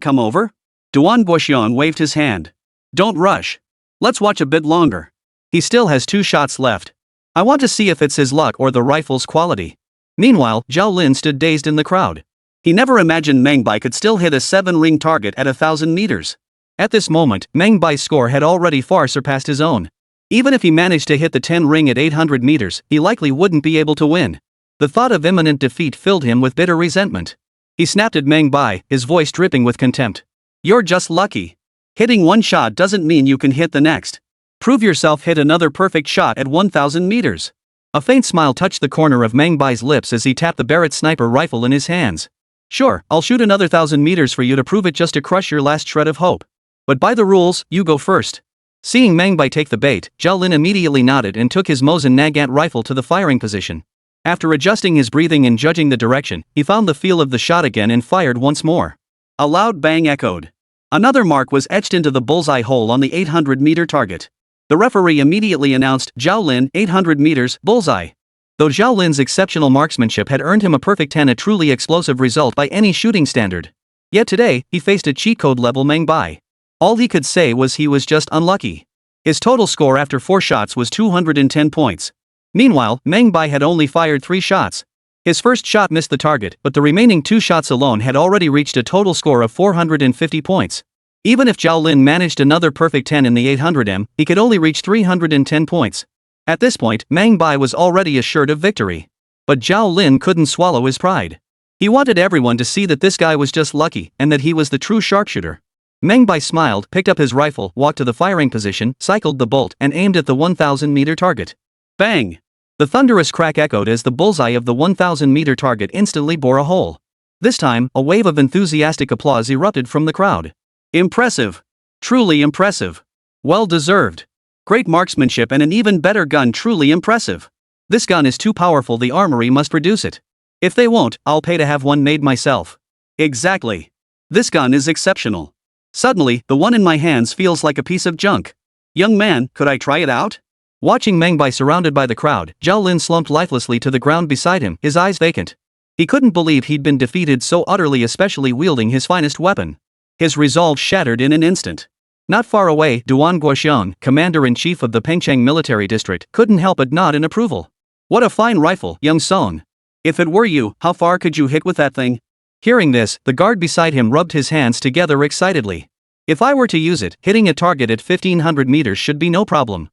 come over?" Duan Guoxian waved his hand. "Don't rush. Let's watch a bit longer. He still has 2 shots left. I want to see if it's his luck or the rifle's quality." Meanwhile, Zhao Lin stood dazed in the crowd. He never imagined Meng Bai could still hit a 7-ring target at 1,000 meters. At this moment, Meng Bai's score had already far surpassed his own. Even if he managed to hit the 10-ring at 800 meters, he likely wouldn't be able to win. The thought of imminent defeat filled him with bitter resentment. He snapped at Meng Bai, his voice dripping with contempt. "You're just lucky. Hitting one shot doesn't mean you can hit the next. Prove yourself, hit another perfect shot at 1,000 meters. A faint smile touched the corner of Meng Bai's lips as he tapped the Barrett sniper rifle in his hands. "Sure, I'll shoot another 1,000 meters for you to prove it, just to crush your last shred of hope. But by the rules, you go first." Seeing Meng Bai take the bait, Zhao Lin immediately nodded and took his Mosin Nagant rifle to the firing position. After adjusting his breathing and judging the direction, he found the feel of the shot again and fired once more. A loud bang echoed. Another mark was etched into the bullseye hole on the 800-meter target. The referee immediately announced, "Zhao Lin, 800 meters, bullseye." Though Zhao Lin's exceptional marksmanship had earned him a perfect 10, a truly explosive result by any shooting standard. Yet today, he faced a cheat code level Meng Bai. All he could say was he was just unlucky. His total score after 4 shots was 210 points. Meanwhile, Meng Bai had only fired 3 shots. His first shot missed the target, but the remaining 2 shots alone had already reached a total score of 450 points. Even if Zhao Lin managed another perfect 10 in the 800m, he could only reach 310 points. At this point, Meng Bai was already assured of victory. But Zhao Lin couldn't swallow his pride. He wanted everyone to see that this guy was just lucky, and that he was the true sharpshooter. Meng Bai smiled, picked up his rifle, walked to the firing position, cycled the bolt, and aimed at the 1,000-meter target. Bang! The thunderous crack echoed as the bullseye of the 1,000-meter target instantly bore a hole. This time, a wave of enthusiastic applause erupted from the crowd. "Impressive! Truly impressive! Well deserved! Great marksmanship and an even better gun, truly impressive! This gun is too powerful, the armory must produce it. If they won't, I'll pay to have one made myself." "Exactly. This gun is exceptional. Suddenly, the one in my hands feels like a piece of junk. Young man, could I try it out?" Watching Meng Bai surrounded by the crowd, Zhao Lin slumped lifelessly to the ground beside him, his eyes vacant. He couldn't believe he'd been defeated so utterly, especially wielding his finest weapon. His resolve shattered in an instant. Not far away, Duan Guoxian, commander-in-chief of the Pengcheng military district, couldn't help but nod in approval. "What a fine rifle, young Son. If it were you, how far could you hit with that thing?" Hearing this, the guard beside him rubbed his hands together excitedly. "If I were to use it, hitting a target at 1,500 meters should be no problem.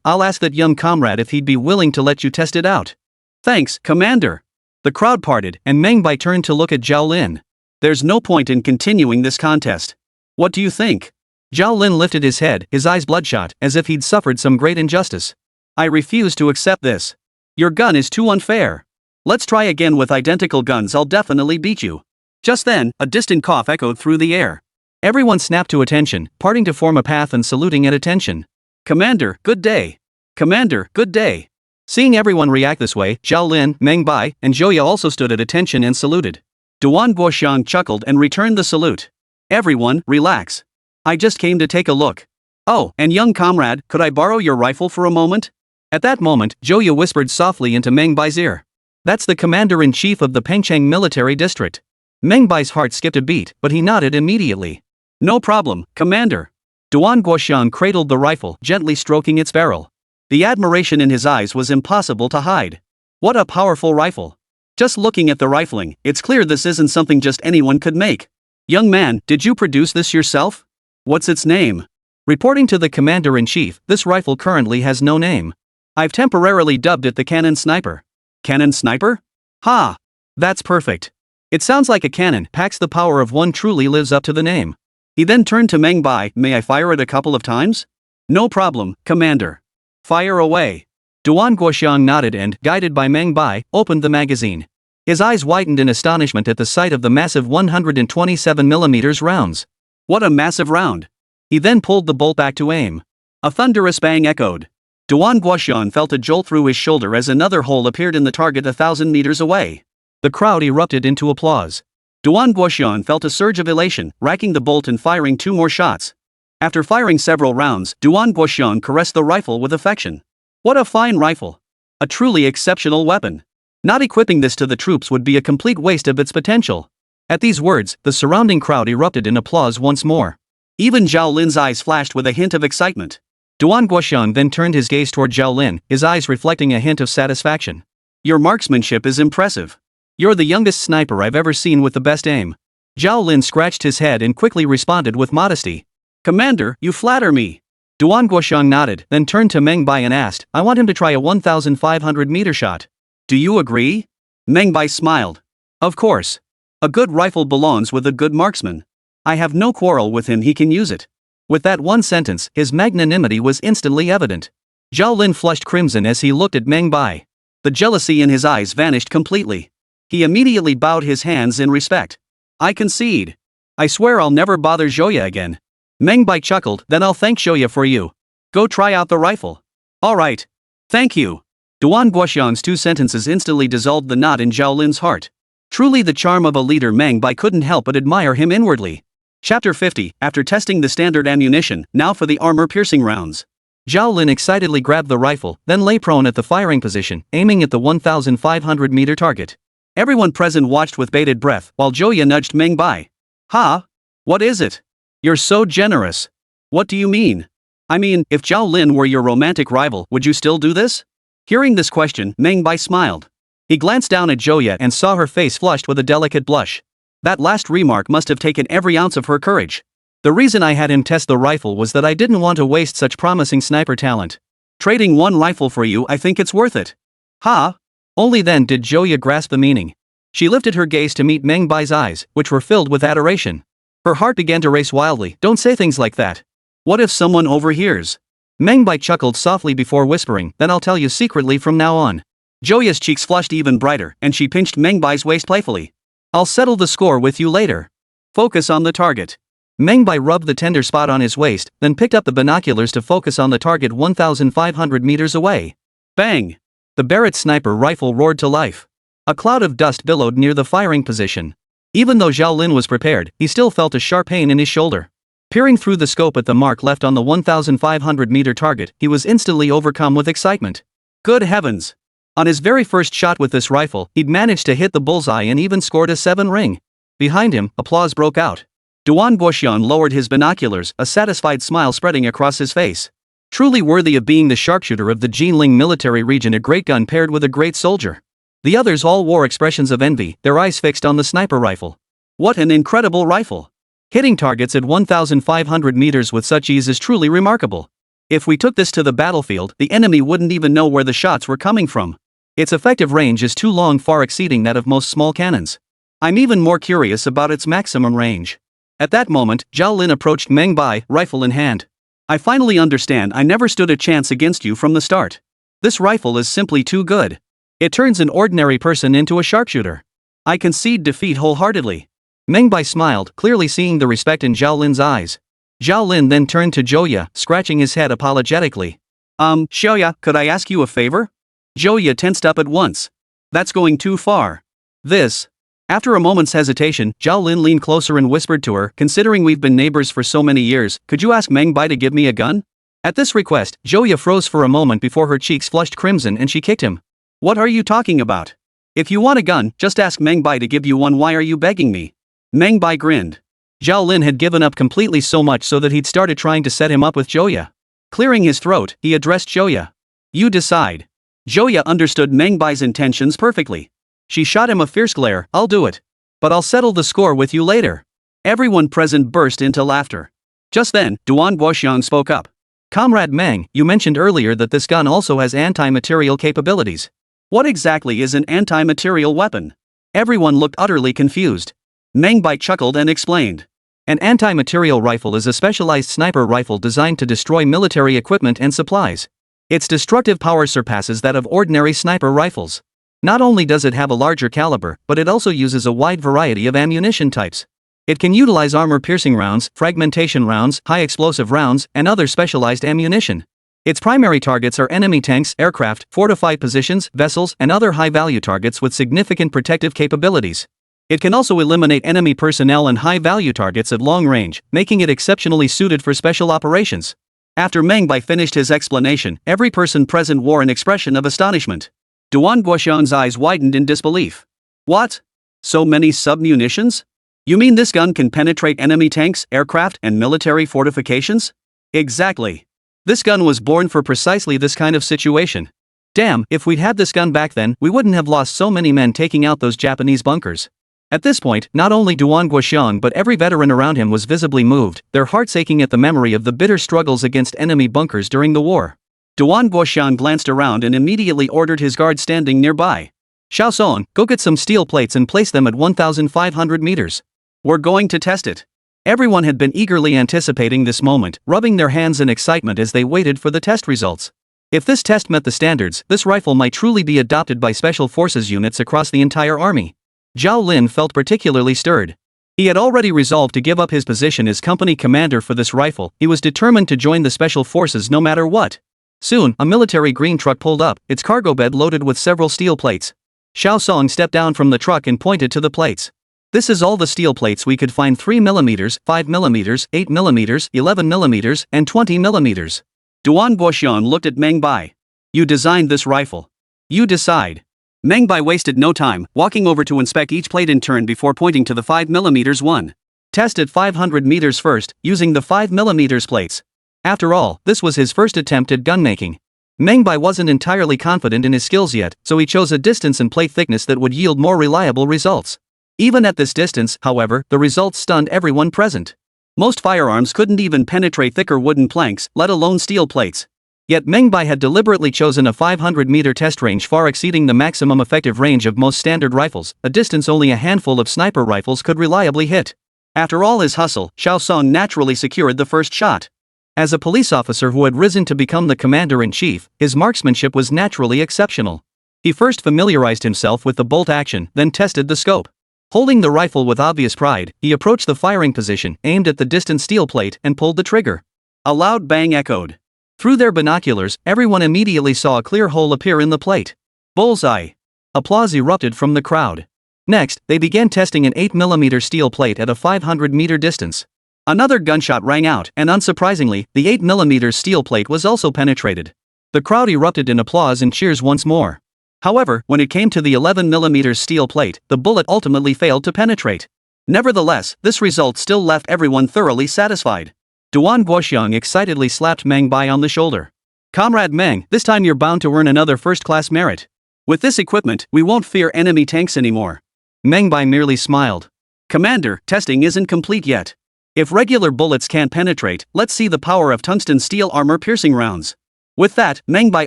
I'll ask that young comrade if he'd be willing to let you test it out." "Thanks, Commander." The crowd parted, and Meng Bai turned to look at Zhao Lin. "There's no point in continuing this contest. What do you think?" Zhao Lin lifted his head, his eyes bloodshot, as if he'd suffered some great injustice. "I refuse to accept this. Your gun is too unfair. Let's try again with identical guns, I'll definitely beat you." Just then, a distant cough echoed through the air. Everyone snapped to attention, parting to form a path and saluting at attention. "Commander, good day. Commander, good day." Seeing everyone react this way, Zhao Lin, Meng Bai, and Zhouya also stood at attention and saluted. Duan Guoxiang chuckled and returned the salute. "Everyone, relax. I just came to take a look. Oh, and young comrade, could I borrow your rifle for a moment?" At that moment, Zhouya whispered softly into Meng Bai's ear. "That's the commander-in-chief of the Pengcheng military district." Meng Bai's heart skipped a beat, but he nodded immediately. "No problem, Commander." Duan Guoxiang cradled the rifle, gently stroking its barrel. The admiration in his eyes was impossible to hide. What a powerful rifle. Just looking at the rifling, it's clear this isn't something just anyone could make. "Young man, did you produce this yourself? What's its name?" Reporting to the commander-in-chief, this rifle currently has no name. "I've temporarily dubbed it the Cannon Sniper." "Cannon Sniper? Ha! That's perfect. It sounds like a cannon, packs the power of one, truly lives up to the name." He then turned to Meng Bai. "May I fire it a couple of times?" "No problem, Commander. Fire away." Duan Guoxiang nodded and, guided by Meng Bai, opened the magazine. His eyes widened in astonishment at the sight of the massive 127mm rounds. What a massive round! He then pulled the bolt back to aim. A thunderous bang echoed. Duan Guoxian felt a jolt through his shoulder as another hole appeared in the target 1,000 meters away. The crowd erupted into applause. Duan Guoxian felt a surge of elation, racking the bolt and firing 2 more shots. After firing several rounds, Duan Guoxian caressed the rifle with affection. What a fine rifle! A truly exceptional weapon. Not equipping this to the troops would be a complete waste of its potential. At these words, the surrounding crowd erupted in applause once more. Even Zhao Lin's eyes flashed with a hint of excitement. Duan Guoxian then turned his gaze toward Zhao Lin, his eyes reflecting a hint of satisfaction. Your marksmanship is impressive. You're the youngest sniper I've ever seen with the best aim. Zhao Lin scratched his head and quickly responded with modesty. Commander, you flatter me. Duan Guoxian nodded, then turned to Meng Bai and asked, I want him to try a 1,500-meter shot. Do you agree? Meng Bai smiled. Of course. A good rifle belongs with a good marksman. I have no quarrel with him, he can use it. With that one sentence, his magnanimity was instantly evident. Zhao Lin flushed crimson as he looked at Meng Bai. The jealousy in his eyes vanished completely. He immediately bowed his hands in respect. I concede. I swear I'll never bother Zhouya again. Meng Bai chuckled, then I'll thank Zhouya for you. Go try out the rifle. All right. Thank you. Duan Guoxian's 2 sentences instantly dissolved the knot in Zhao Lin's heart. Truly the charm of a leader. Meng Bai couldn't help but admire him inwardly. Chapter 50, after testing the standard ammunition, now for the armor-piercing rounds. Zhao Lin excitedly grabbed the rifle, then lay prone at the firing position, aiming at the 1,500-meter target. Everyone present watched with bated breath, while Zhouya nudged Meng Bai. Ha? What is it? You're so generous. What do you mean? I mean, if Zhao Lin were your romantic rival, would you still do this? Hearing this question, Meng Bai smiled. He glanced down at Zhouya and saw her face flushed with a delicate blush. That last remark must have taken every ounce of her courage. The reason I had him test the rifle was that I didn't want to waste such promising sniper talent. Trading one rifle for you, I think it's worth it. Ha? Only then did Zhouya grasp the meaning. She lifted her gaze to meet Meng Bai's eyes, which were filled with adoration. Her heart began to race wildly. Don't say things like that. What if someone overhears? Meng Bai chuckled softly before whispering, then I'll tell you secretly from now on. Zhouya's cheeks flushed even brighter, and she pinched Meng Bai's waist playfully. I'll settle the score with you later. Focus on the target. Meng Bai rubbed the tender spot on his waist, then picked up the binoculars to focus on the target 1,500 meters away. Bang! The Barrett sniper rifle roared to life. A cloud of dust billowed near the firing position. Even though Zhao Lin was prepared, he still felt a sharp pain in his shoulder. Peering through the scope at the mark left on the 1,500-meter target, he was instantly overcome with excitement. Good heavens! On his very first shot with this rifle, he'd managed to hit the bullseye and even scored a 7 ring. Behind him, applause broke out. Duan Guoxian lowered his binoculars, a satisfied smile spreading across his face. Truly worthy of being the sharpshooter of the Jinling military region, a great gun paired with a great soldier. The others all wore expressions of envy, their eyes fixed on the sniper rifle. What an incredible rifle! Hitting targets at 1,500 meters with such ease is truly remarkable. If we took this to the battlefield, the enemy wouldn't even know where the shots were coming from. Its effective range is too long, far exceeding that of most small cannons. I'm even more curious about its maximum range. At that moment, Zhao Lin approached Meng Bai, rifle in hand. I finally understand. I never stood a chance against you from the start. This rifle is simply too good. It turns an ordinary person into a sharpshooter. I concede defeat wholeheartedly. Meng Bai smiled, clearly seeing the respect in Zhao Lin's eyes. Zhao Lin then turned to Zhouya, scratching his head apologetically. Zhouya, could I ask you a favor? Zhouya tensed up at once. That's going too far. This. After a moment's hesitation, Zhao Lin leaned closer and whispered to her, considering we've been neighbors for so many years, could you ask Meng Bai to give me a gun? At this request, Zhouya froze for a moment before her cheeks flushed crimson and she kicked him. What are you talking about? If you want a gun, just ask Meng Bai to give you one. Why are you begging me? Meng Bai grinned. Zhao Lin had given up completely, so much so that he'd started trying to set him up with Zhouya. Clearing his throat, he addressed Zhouya. You decide. Zhouya understood Meng Bai's intentions perfectly. She shot him a fierce glare. I'll do it. But I'll settle the score with you later. Everyone present burst into laughter. Just then, Duan Guoxian spoke up. Comrade Meng, you mentioned earlier that this gun also has anti-material capabilities. What exactly is an anti-material weapon? Everyone looked utterly confused. Meng Bai chuckled and explained. An anti-material rifle is a specialized sniper rifle designed to destroy military equipment and supplies. Its destructive power surpasses that of ordinary sniper rifles. Not only does it have a larger caliber, but it also uses a wide variety of ammunition types. It can utilize armor-piercing rounds, fragmentation rounds, high-explosive rounds, and other specialized ammunition. Its primary targets are enemy tanks, aircraft, fortified positions, vessels, and other high-value targets with significant protective capabilities. It can also eliminate enemy personnel and high-value targets at long range, making it exceptionally suited for special operations. After Meng Bai finished his explanation, every person present wore an expression of astonishment. Duan Guoxian's eyes widened in disbelief. What? So many sub-munitions? You mean this gun can penetrate enemy tanks, aircraft, and military fortifications? Exactly. This gun was born for precisely this kind of situation. Damn, if we'd had this gun back then, we wouldn't have lost so many men taking out those Japanese bunkers. At this point, not only Duan Guoxian but every veteran around him was visibly moved, their hearts aching at the memory of the bitter struggles against enemy bunkers during the war. Duan Guoxian glanced around and immediately ordered his guard standing nearby. Xiaosong, go get some steel plates and place them at 1,500 meters. We're going to test it. Everyone had been eagerly anticipating this moment, rubbing their hands in excitement as they waited for the test results. If this test met the standards, this rifle might truly be adopted by special forces units across the entire army. Zhao Lin felt particularly stirred. He had already resolved to give up his position as company commander for this rifle. He was determined to join the special forces no matter what. Soon, a military green truck pulled up, its cargo bed loaded with several steel plates. Xiaosong stepped down from the truck and pointed to the plates. This is all the steel plates we could find: 3 mm, 5 mm, 8 mm, 11 mm, and 20 mm. Duan Guoxian looked at Meng Bai. You designed this rifle. You decide. Meng Bai wasted no time, walking over to inspect each plate in turn before pointing to the 5 mm one. Test at 500 meters first, using the 5 mm plates. After all, this was his first attempt at gunmaking. Meng Bai wasn't entirely confident in his skills yet, so he chose a distance and plate thickness that would yield more reliable results. Even at this distance, however, the results stunned everyone present. Most firearms couldn't even penetrate thicker wooden planks, let alone steel plates. Yet Meng Bai had deliberately chosen a 500-meter test range far exceeding the maximum effective range of most standard rifles, a distance only a handful of sniper rifles could reliably hit. After all his hustle, Xiaosong naturally secured the first shot. As a police officer who had risen to become the commander-in-chief, his marksmanship was naturally exceptional. He first familiarized himself with the bolt action, then tested the scope. Holding the rifle with obvious pride, he approached the firing position, aimed at the distant steel plate, and pulled the trigger. A loud bang echoed. Through their binoculars, everyone immediately saw a clear hole appear in the plate. Bullseye! Applause erupted from the crowd. Next, they began testing an 8 mm steel plate at a 500-meter distance. Another gunshot rang out, and unsurprisingly, the 8 mm steel plate was also penetrated. The crowd erupted in applause and cheers once more. However, when it came to the 11 mm steel plate, the bullet ultimately failed to penetrate. Nevertheless, this result still left everyone thoroughly satisfied. Duan Guoxiang excitedly slapped Meng Bai on the shoulder. Comrade Meng, this time you're bound to earn another first-class merit. With this equipment, we won't fear enemy tanks anymore. Meng Bai merely smiled. Commander, testing isn't complete yet. If regular bullets can't penetrate, let's see the power of tungsten steel armor-piercing rounds. With that, Meng Bai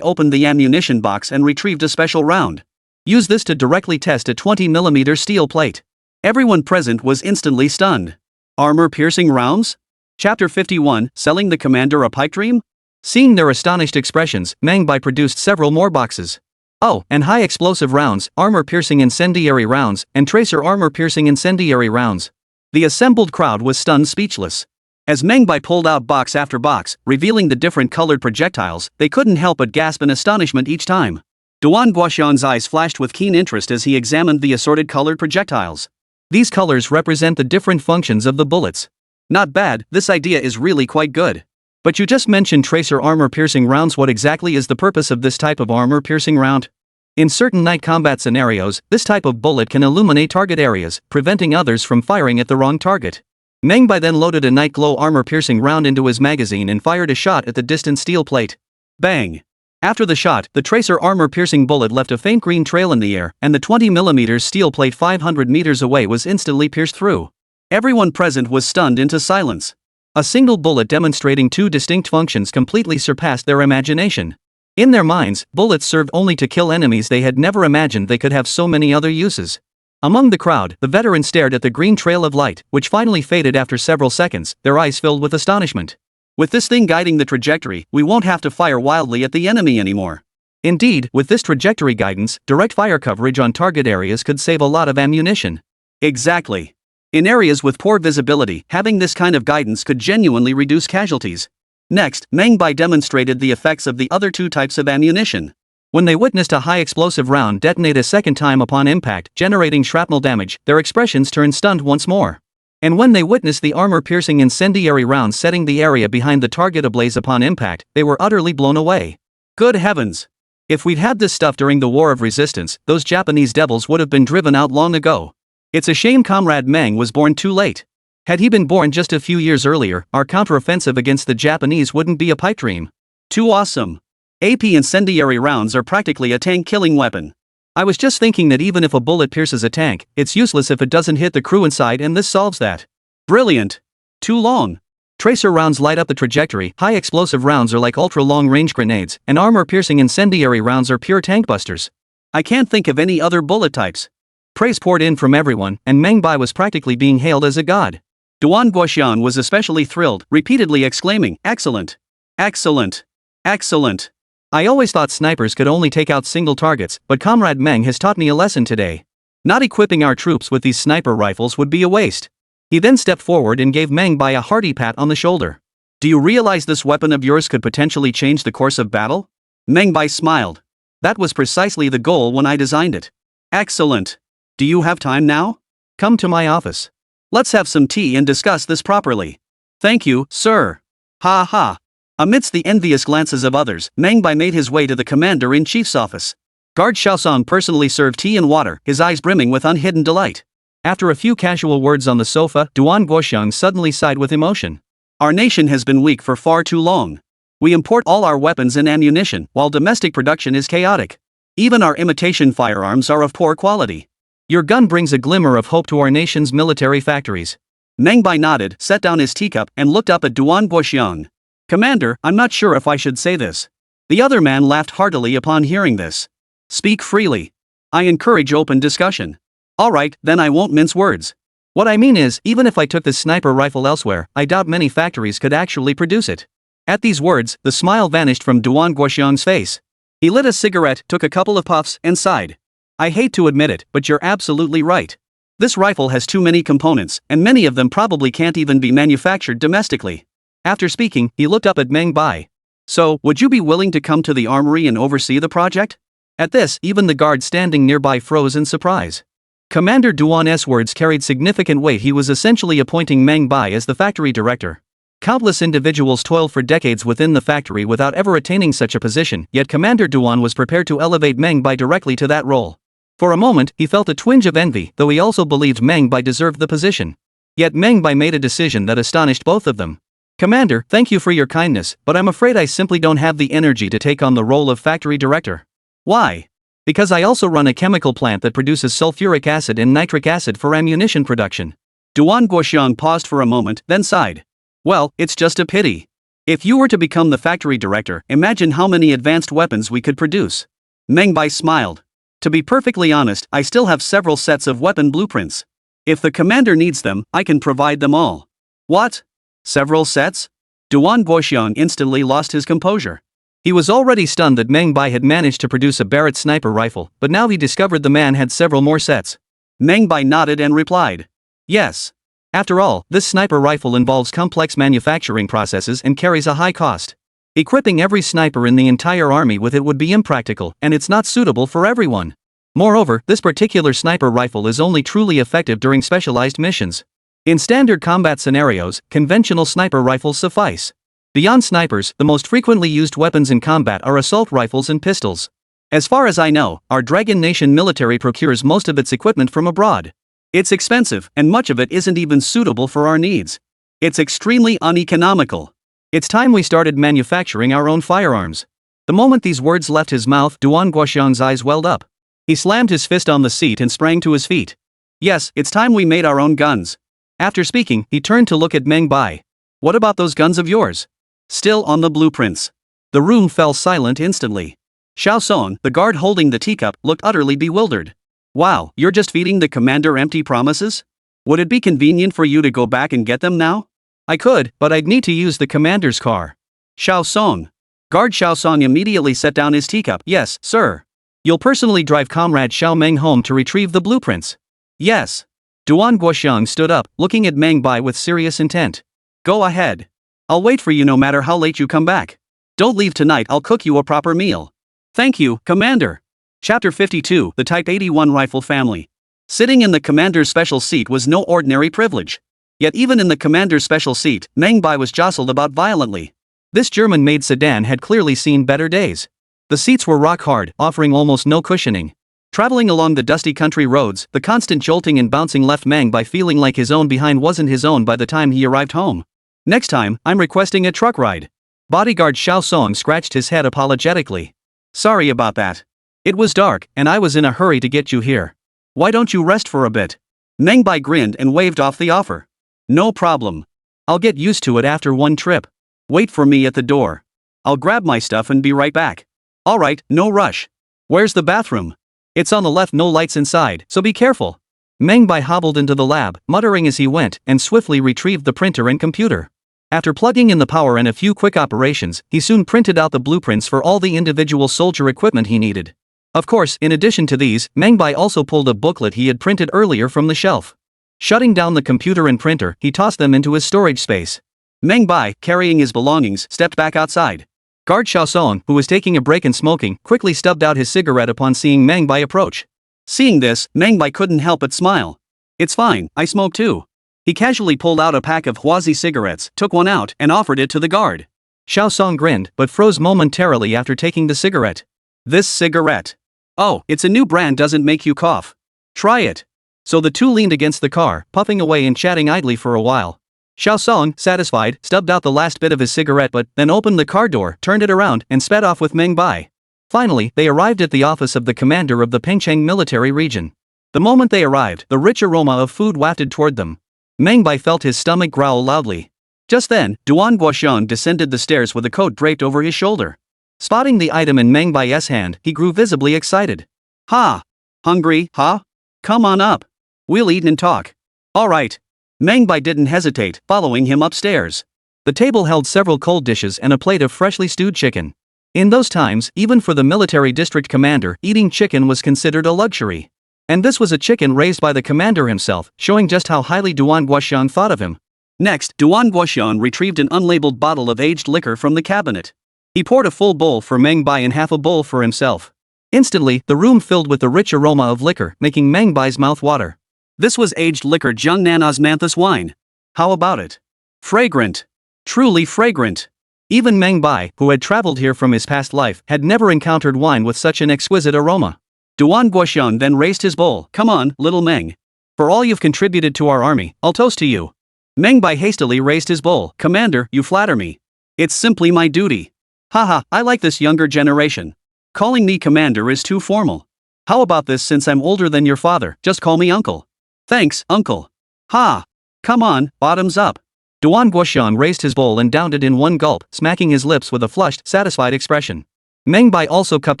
opened the ammunition box and retrieved a special round. Use this to directly test a 20 mm steel plate. Everyone present was instantly stunned. Armor-piercing rounds? Chapter 51, Selling the Commander a Pipe Dream? Seeing their astonished expressions, Meng Bai produced several more boxes. Oh, and high-explosive rounds, armor-piercing incendiary rounds, and tracer armor-piercing incendiary rounds. The assembled crowd was stunned speechless. As Meng Bai pulled out box after box, revealing the different colored projectiles, they couldn't help but gasp in astonishment each time. Duan Guoxian's eyes flashed with keen interest as he examined the assorted colored projectiles. These colors represent the different functions of the bullets. Not bad, this idea is really quite good. But you just mentioned tracer armor-piercing rounds. What exactly is the purpose of this type of armor-piercing round? In certain night combat scenarios, this type of bullet can illuminate target areas, preventing others from firing at the wrong target. Meng Bai then loaded a night glow armor-piercing round into his magazine and fired a shot at the distant steel plate. Bang! After the shot, the tracer armor-piercing bullet left a faint green trail in the air, and the 20 mm steel plate 500 meters away was instantly pierced through. Everyone present was stunned into silence. A single bullet demonstrating two distinct functions completely surpassed their imagination. In their minds, bullets served only to kill enemies. They had never imagined they could have so many other uses. Among the crowd, the veterans stared at the green trail of light, which finally faded after several seconds, their eyes filled with astonishment. With this thing guiding the trajectory, we won't have to fire wildly at the enemy anymore. Indeed, with this trajectory guidance, direct fire coverage on target areas could save a lot of ammunition. Exactly. In areas with poor visibility, having this kind of guidance could genuinely reduce casualties. Next, Meng Bai demonstrated the effects of the other two types of ammunition. When they witnessed a high explosive round detonate a second time upon impact, generating shrapnel damage, their expressions turned stunned once more. And when they witnessed the armor-piercing incendiary rounds setting the area behind the target ablaze upon impact, they were utterly blown away. Good heavens! If we'd had this stuff during the War of Resistance, those Japanese devils would have been driven out long ago. It's a shame Comrade Meng was born too late. Had he been born just a few years earlier, our counteroffensive against the Japanese wouldn't be a pipe dream. Too awesome. AP incendiary rounds are practically a tank-killing weapon. I was just thinking that even if a bullet pierces a tank, it's useless if it doesn't hit the crew inside, and this solves that. Brilliant. Too long. Tracer rounds light up the trajectory, high explosive rounds are like ultra-long range grenades, and armor-piercing incendiary rounds are pure tank busters. I can't think of any other bullet types. Praise poured in from everyone, and Meng Bai was practically being hailed as a god. Duan Guoxian was especially thrilled, repeatedly exclaiming, "Excellent! Excellent! Excellent! I always thought snipers could only take out single targets, but Comrade Meng has taught me a lesson today. Not equipping our troops with these sniper rifles would be a waste." He then stepped forward and gave Meng Bai a hearty pat on the shoulder. "Do you realize this weapon of yours could potentially change the course of battle?" Meng Bai smiled. "That was precisely the goal when I designed it." "Excellent! Do you have time now? Come to my office. Let's have some tea and discuss this properly." "Thank you, sir." Ha ha. Amidst the envious glances of others, Meng Bai made his way to the commander-in-chief's office. Guard Xiaosong personally served tea and water, his eyes brimming with unhidden delight. After a few casual words on the sofa, Duan Guoxiang suddenly sighed with emotion. "Our nation has been weak for far too long. We import all our weapons and ammunition, while domestic production is chaotic. Even our imitation firearms are of poor quality. Your gun brings a glimmer of hope to our nation's military factories." Meng Bai nodded, set down his teacup, and looked up at Duan Guoxiang. "Commander, I'm not sure if I should say this." The other man laughed heartily upon hearing this. "Speak freely. I encourage open discussion." "Alright, then I won't mince words. What I mean is, even if I took this sniper rifle elsewhere, I doubt many factories could actually produce it." At these words, the smile vanished from Duan Guoxiang's face. He lit a cigarette, took a couple of puffs, and sighed. "I hate to admit it, but you're absolutely right. This rifle has too many components, and many of them probably can't even be manufactured domestically." After speaking, he looked up at Meng Bai. "So, would you be willing to come to the armory and oversee the project?" At this, even the guard standing nearby froze in surprise. Commander Duan's words carried significant weight. He was essentially appointing Meng Bai as the factory director. Countless individuals toiled for decades within the factory without ever attaining such a position, yet Commander Duan was prepared to elevate Meng Bai directly to that role. For a moment, he felt a twinge of envy, though he also believed Meng Bai deserved the position. Yet Meng Bai made a decision that astonished both of them. "Commander, thank you for your kindness, but I'm afraid I simply don't have the energy to take on the role of factory director." "Why?" "Because I also run a chemical plant that produces sulfuric acid and nitric acid for ammunition production." Duan Guoxiang paused for a moment, then sighed. "Well, it's just a pity. If you were to become the factory director, imagine how many advanced weapons we could produce." Meng Bai smiled. "To be perfectly honest, I still have several sets of weapon blueprints. If the commander needs them, I can provide them all." "What? Several sets?" Duan Guoxiang instantly lost his composure. He was already stunned that Meng Bai had managed to produce a Barrett sniper rifle, but now he discovered the man had several more sets. Meng Bai nodded and replied, "Yes. After all, this sniper rifle involves complex manufacturing processes and carries a high cost. Equipping every sniper in the entire army with it would be impractical, and it's not suitable for everyone. Moreover, this particular sniper rifle is only truly effective during specialized missions. In standard combat scenarios, conventional sniper rifles suffice. Beyond snipers, the most frequently used weapons in combat are assault rifles and pistols. As far as I know, our Dragon Nation military procures most of its equipment from abroad. It's expensive, and much of it isn't even suitable for our needs. It's extremely uneconomical. It's time we started manufacturing our own firearms." The moment these words left his mouth, Duan Guoxiang's eyes welled up. He slammed his fist on the seat and sprang to his feet. "Yes, it's time we made our own guns." After speaking, he turned to look at Meng Bai. "What about those guns of yours? Still on the blueprints?" The room fell silent instantly. Xiaosong, the guard holding the teacup, looked utterly bewildered. "Wow, you're just feeding the commander empty promises? Would it be convenient for you to go back and get them now?" "I could, but I'd need to use the commander's car." "Xiaosong, Guard Xiao Song immediately set down his teacup. Yes, sir. You'll personally drive Comrade Xiao Meng home to retrieve the blueprints. Yes. Duan Guoxiang stood up, looking at Meng Bai with serious intent. Go ahead. I'll wait for you no matter how late you come back. Don't leave tonight, I'll cook you a proper meal. Thank you, Commander. Chapter 52, The Type 81 Rifle Family. Sitting in the commander's special seat was no ordinary privilege. Yet even in the commander's special seat, Meng Bai was jostled about violently. This German-made sedan had clearly seen better days. The seats were rock hard, offering almost no cushioning. Traveling along the dusty country roads, the constant jolting and bouncing left Meng Bai feeling like his own behind wasn't his own by the time he arrived home. Next time, I'm requesting a truck ride. Bodyguard Xiao Song scratched his head apologetically. Sorry about that. It was dark, and I was in a hurry to get you here. Why don't you rest for a bit? Meng Bai grinned and waved off the offer. No problem. I'll get used to it after one trip. Wait for me at the door. I'll grab my stuff and be right back. Alright, no rush. Where's the bathroom? It's on the left, no lights inside, so be careful. Meng Bai hobbled into the lab, muttering as he went, and swiftly retrieved the printer and computer. After plugging in the power and a few quick operations, he soon printed out the blueprints for all the individual soldier equipment he needed. Of course, in addition to these, Meng Bai also pulled a booklet he had printed earlier from the shelf. Shutting down the computer and printer, he tossed them into his storage space. Meng Bai, carrying his belongings, stepped back outside. Guard Xiao Song, who was taking a break and smoking, quickly stubbed out his cigarette upon seeing Meng Bai approach. Seeing this, Meng Bai couldn't help but smile. It's fine, I smoke too. He casually pulled out a pack of Huazi cigarettes, took one out, and offered it to the guard. Xiao Song grinned, but froze momentarily after taking the cigarette. This cigarette. Oh, it's a new brand, doesn't make you cough. Try it. So the two leaned against the car, puffing away and chatting idly for a while. Xiao Song, satisfied, stubbed out the last bit of his cigarette but then opened the car door, turned it around, and sped off with Meng Bai. Finally, they arrived at the office of the commander of the Pengcheng military region. The moment they arrived, the rich aroma of food wafted toward them. Meng Bai felt his stomach growl loudly. Just then, Duan Guoxiang descended the stairs with a coat draped over his shoulder. Spotting the item in Meng Bai's hand, he grew visibly excited. Ha! Hungry, huh? Come on up. We'll eat and talk. Alright. Meng Bai didn't hesitate, following him upstairs. The table held several cold dishes and a plate of freshly stewed chicken. In those times, even for the military district commander, eating chicken was considered a luxury. And this was a chicken raised by the commander himself, showing just how highly Duan Guoxiang thought of him. Next, Duan Guoxiang retrieved an unlabeled bottle of aged liquor from the cabinet. He poured a full bowl for Meng Bai and half a bowl for himself. Instantly, the room filled with the rich aroma of liquor, making Meng Bai's mouth water. This was aged liquor Jiangnan Osmanthus wine. How about it? Fragrant. Truly fragrant. Even Meng Bai, who had traveled here from his past life, had never encountered wine with such an exquisite aroma. Duan Guoxiang then raised his bowl. Come on, little Meng. For all you've contributed to our army, I'll toast to you. Meng Bai hastily raised his bowl. Commander, you flatter me. It's simply my duty. Haha, I like this younger generation. Calling me commander is too formal. How about this, since I'm older than your father, just call me uncle. Thanks, uncle. Ha! Come on, bottoms up. Duan Guoxiang raised his bowl and downed it in one gulp, smacking his lips with a flushed, satisfied expression. Meng Bai also cupped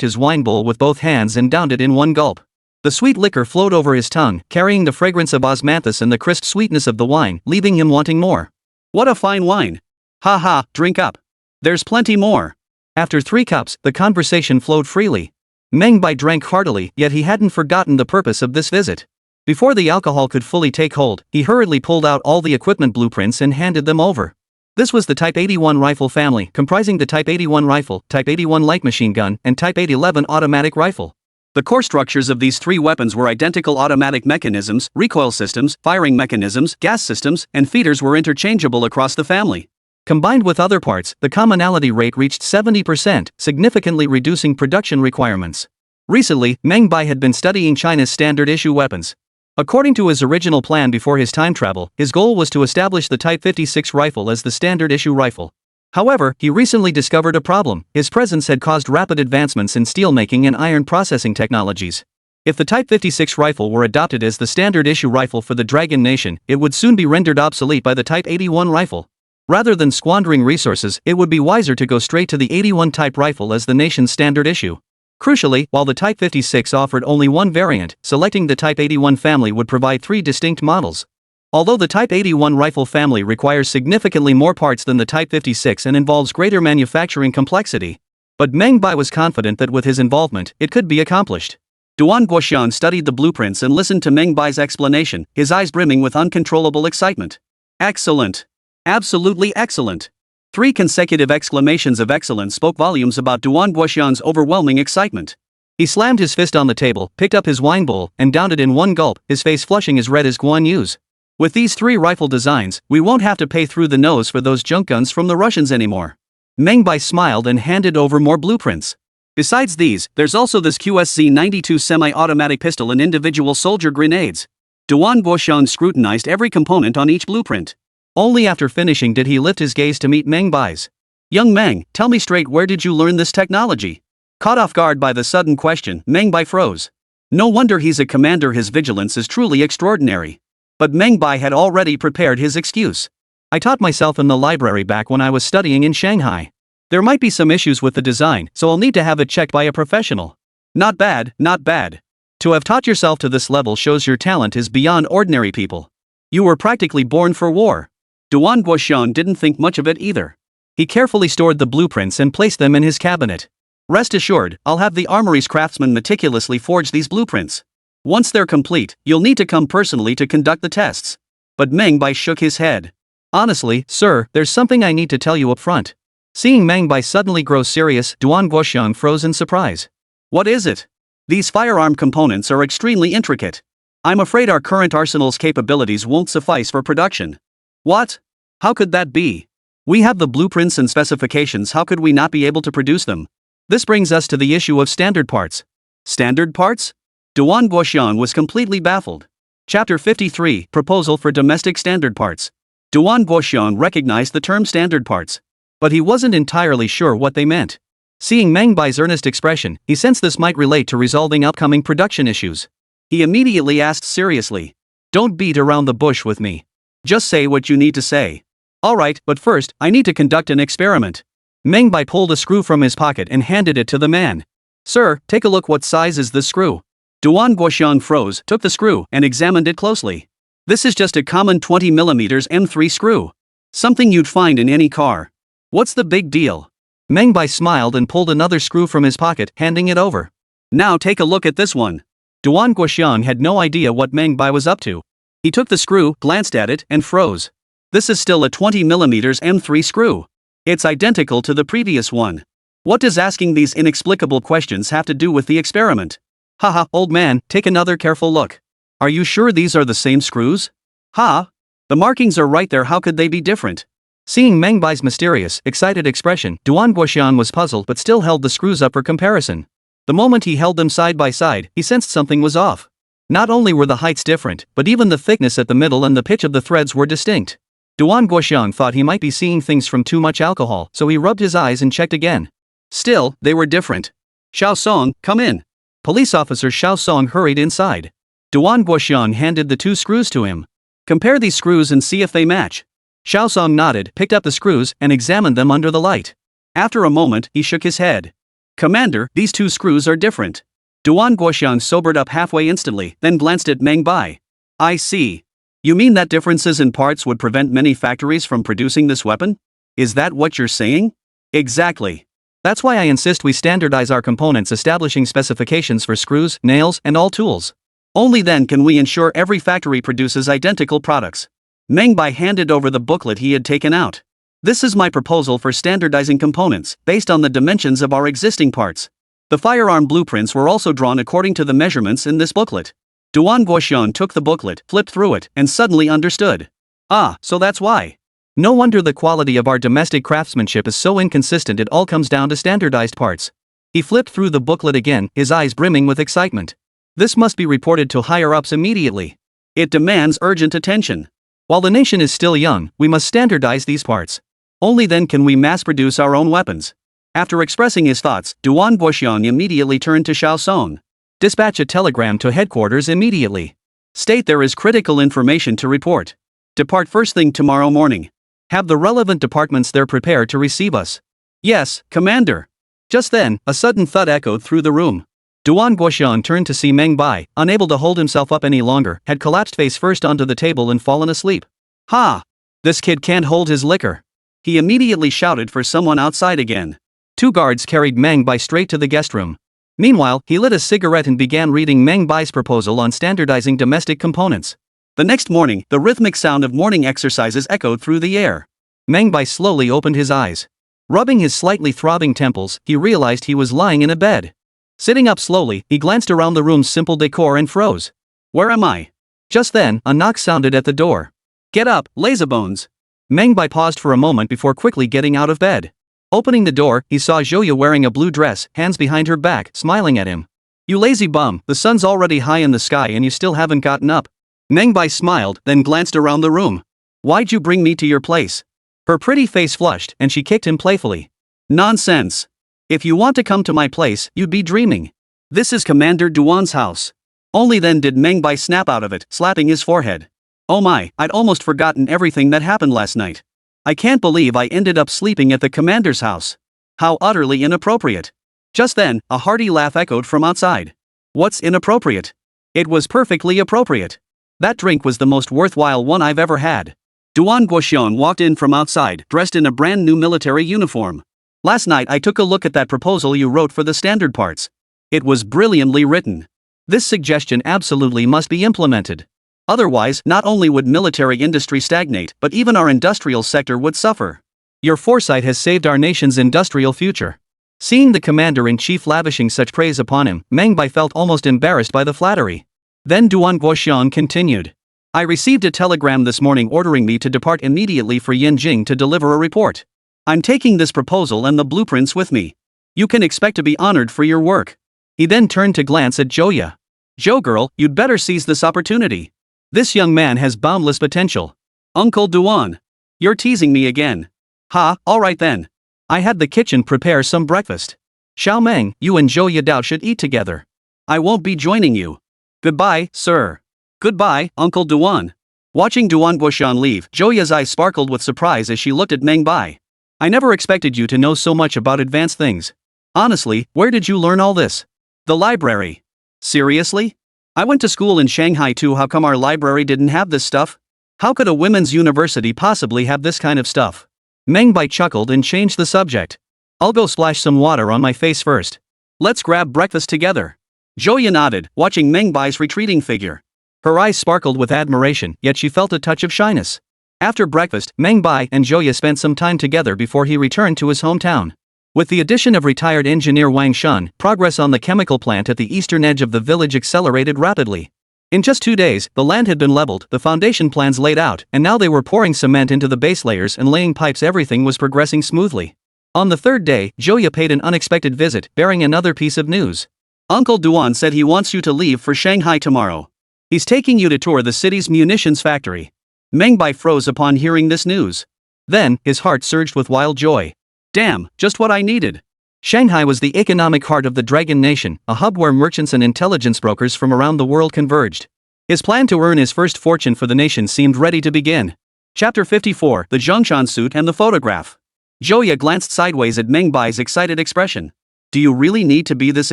his wine bowl with both hands and downed it in one gulp. The sweet liquor flowed over his tongue, carrying the fragrance of osmanthus and the crisp sweetness of the wine, leaving him wanting more. What a fine wine! Ha ha, drink up. There's plenty more. After 3 cups, the conversation flowed freely. Meng Bai drank heartily, yet he hadn't forgotten the purpose of this visit. Before the alcohol could fully take hold, he hurriedly pulled out all the equipment blueprints and handed them over. This was the Type 81 rifle family, comprising the Type 81 rifle, Type 81 light machine gun, and Type 811 automatic rifle. The core structures of these 3 weapons were identical. Automatic mechanisms, recoil systems, firing mechanisms, gas systems, and feeders were interchangeable across the family. Combined with other parts, the commonality rate reached 70%, significantly reducing production requirements. Recently, Meng Bai had been studying China's standard issue weapons. According to his original plan before his time travel, his goal was to establish the Type 56 rifle as the standard issue rifle. However, he recently discovered a problem. His presence had caused rapid advancements in steelmaking and iron processing technologies. If the Type 56 rifle were adopted as the standard issue rifle for the Dragon Nation, it would soon be rendered obsolete by the Type 81 rifle. Rather than squandering resources, it would be wiser to go straight to the 81 type rifle as the nation's standard issue. Crucially, while the Type 56 offered only one variant, selecting the Type 81 family would provide 3 distinct models. Although the Type 81 rifle family requires significantly more parts than the Type 56 and involves greater manufacturing complexity, but Meng Bai was confident that with his involvement, it could be accomplished. Duan Guoxian studied the blueprints and listened to Meng Bai's explanation, his eyes brimming with uncontrollable excitement. Excellent. Absolutely excellent. 3 consecutive exclamations of excellence spoke volumes about Duan Guoxian's overwhelming excitement. He slammed his fist on the table, picked up his wine bowl, and downed it in one gulp, his face flushing as red as Guan Yu's. With these 3 rifle designs, we won't have to pay through the nose for those junk guns from the Russians anymore. Meng Bai smiled and handed over more blueprints. Besides these, there's also this QSZ-92 semi-automatic pistol and individual soldier grenades. Duan Guoxian scrutinized every component on each blueprint. Only after finishing did he lift his gaze to meet Meng Bai's. Young Meng, tell me straight, where did you learn this technology? Caught off guard by the sudden question, Meng Bai froze. No wonder he's a commander, his vigilance is truly extraordinary. But Meng Bai had already prepared his excuse. I taught myself in the library back when I was studying in Shanghai. There might be some issues with the design, so I'll need to have it checked by a professional. Not bad, not bad. To have taught yourself to this level shows your talent is beyond ordinary people. You were practically born for war. Duan Guoxian didn't think much of it either. He carefully stored the blueprints and placed them in his cabinet. Rest assured, I'll have the armory's craftsmen meticulously forge these blueprints. Once they're complete, you'll need to come personally to conduct the tests. But Meng Bai shook his head. Honestly, sir, there's something I need to tell you up front. Seeing Meng Bai suddenly grow serious, Duan Guoxian froze in surprise. What is it? These firearm components are extremely intricate. I'm afraid our current arsenal's capabilities won't suffice for production. What? How could that be? We have the blueprints and specifications, how could we not be able to produce them? This brings us to the issue of standard parts. Standard parts? Duan Guoxian was completely baffled. Chapter 53, Proposal for Domestic Standard Parts. Duan Guoxian recognized the term standard parts. But he wasn't entirely sure what they meant. Seeing Meng Bai's earnest expression, he sensed this might relate to resolving upcoming production issues. He immediately asked seriously. Don't beat around the bush with me. Just say what you need to say. Alright, but first, I need to conduct an experiment. Meng Bai pulled a screw from his pocket and handed it to the man. Sir, take a look, what size is this screw? Duan Guoxian froze, took the screw, and examined it closely. This is just a common 20mm M3 screw. Something you'd find in any car. What's the big deal? Meng Bai smiled and pulled another screw from his pocket, handing it over. Now take a look at this one. Duan Guoxian had no idea what Meng Bai was up to. He took the screw, glanced at it, and froze. This is still a 20mm M3 screw. It's identical to the previous one. What does asking these inexplicable questions have to do with the experiment? Haha, old man, take another careful look. Are you sure these are the same screws? Ha! The markings are right there, how could they be different? Seeing Meng Bai's mysterious, excited expression, Duan Guoxian was puzzled but still held the screws up for comparison. The moment he held them side by side, he sensed something was off. Not only were the heights different, but even the thickness at the middle and the pitch of the threads were distinct. Duan Guoxian thought he might be seeing things from too much alcohol, so he rubbed his eyes and checked again. Still, they were different. Xiao Song, come in. Police officer Xiao Song hurried inside. Duan Guoxian handed the 2 screws to him. Compare these screws and see if they match. Xiao Song nodded, picked up the screws, and examined them under the light. After a moment, he shook his head. Commander, these 2 screws are different. Duan Guoxian sobered up halfway instantly, then glanced at Meng Bai. I see. You mean that differences in parts would prevent many factories from producing this weapon? Is that what you're saying? Exactly. That's why I insist we standardize our components, establishing specifications for screws, nails, and all tools. Only then can we ensure every factory produces identical products. Meng Bai handed over the booklet he had taken out. This is my proposal for standardizing components, based on the dimensions of our existing parts. The firearm blueprints were also drawn according to the measurements in this booklet. Duan Guoxian took the booklet, flipped through it, and suddenly understood. Ah, so that's why. No wonder the quality of our domestic craftsmanship is so inconsistent, it all comes down to standardized parts. He flipped through the booklet again, his eyes brimming with excitement. This must be reported to higher-ups immediately. It demands urgent attention. While the nation is still young, we must standardize these parts. Only then can we mass-produce our own weapons. After expressing his thoughts, Duan Guoxian immediately turned to Xiao Song. Dispatch a telegram to headquarters immediately. State there is critical information to report. Depart first thing tomorrow morning. Have the relevant departments there prepared to receive us. Yes, Commander. Just then, a sudden thud echoed through the room. Duan Guoxian turned to see Meng Bai, unable to hold himself up any longer, had collapsed face first onto the table and fallen asleep. Ha! This kid can't hold his liquor. He immediately shouted for someone outside again. 2 guards carried Meng Bai straight to the guest room. Meanwhile, he lit a cigarette and began reading Meng Bai's proposal on standardizing domestic components. The next morning, the rhythmic sound of morning exercises echoed through the air. Meng Bai slowly opened his eyes. Rubbing his slightly throbbing temples, he realized he was lying in a bed. Sitting up slowly, he glanced around the room's simple decor and froze. Where am I? Just then, a knock sounded at the door. Get up, lazybones. Meng Bai paused for a moment before quickly getting out of bed. Opening the door, he saw Joya wearing a blue dress, hands behind her back, smiling at him. You lazy bum, the sun's already high in the sky and you still haven't gotten up. Meng Bai smiled, then glanced around the room. Why'd you bring me to your place? Her pretty face flushed, and she kicked him playfully. Nonsense. If you want to come to my place, you'd be dreaming. This is Commander Duan's house. Only then did Meng Bai snap out of it, slapping his forehead. Oh my, I'd almost forgotten everything that happened last night. I can't believe I ended up sleeping at the commander's house. How utterly inappropriate. Just then, a hearty laugh echoed from outside. What's inappropriate? It was perfectly appropriate. That drink was the most worthwhile one I've ever had. Duan Guoxian walked in from outside, dressed in a brand new military uniform. Last night I took a look at that proposal you wrote for the standard parts. It was brilliantly written. This suggestion absolutely must be implemented. Otherwise, not only would military industry stagnate, but even our industrial sector would suffer. Your foresight has saved our nation's industrial future. Seeing the commander-in-chief lavishing such praise upon him, Meng Bai felt almost embarrassed by the flattery. Then Duan Guoxian continued. I received a telegram this morning ordering me to depart immediately for Yinjing to deliver a report. I'm taking this proposal and the blueprints with me. You can expect to be honored for your work. He then turned to glance at Joya. Jo girl, you'd better seize this opportunity. This young man has boundless potential. Uncle Duan. You're teasing me again. Ha, alright then. I had the kitchen prepare some breakfast. Xiao Meng, you and Joya Dao should eat together. I won't be joining you. Goodbye, sir. Goodbye, Uncle Duan. Watching Duan Guoxian leave, Joya's eyes sparkled with surprise as she looked at Meng Bai. I never expected you to know so much about advanced things. Honestly, where did you learn all this? The library. Seriously? I went to school in Shanghai too. How come our library didn't have this stuff? How could a women's university possibly have this kind of stuff? Meng Bai chuckled and changed the subject. I'll go splash some water on my face first. Let's grab breakfast together. Joya nodded, watching Meng Bai's retreating figure. Her eyes sparkled with admiration, yet she felt a touch of shyness. After breakfast, Meng Bai and Joya spent some time together before he returned to his hometown. With the addition of retired engineer Wang Shun, progress on the chemical plant at the eastern edge of the village accelerated rapidly. In just 2 days, the land had been leveled, the foundation plans laid out, and now they were pouring cement into the base layers and laying pipes. Everything was progressing smoothly. On the 3rd day, Joya paid an unexpected visit, bearing another piece of news. Uncle Duan said he wants you to leave for Shanghai tomorrow. He's taking you to tour the city's munitions factory. Meng Bai froze upon hearing this news. Then, his heart surged with wild joy. Damn, just what I needed. Shanghai was the economic heart of the Dragon Nation, a hub where merchants and intelligence brokers from around the world converged. His plan to earn his first fortune for the nation seemed ready to begin. Chapter 54, The Zhongshan Suit and the Photograph. Joya glanced sideways at Meng Bai's excited expression. Do you really need to be this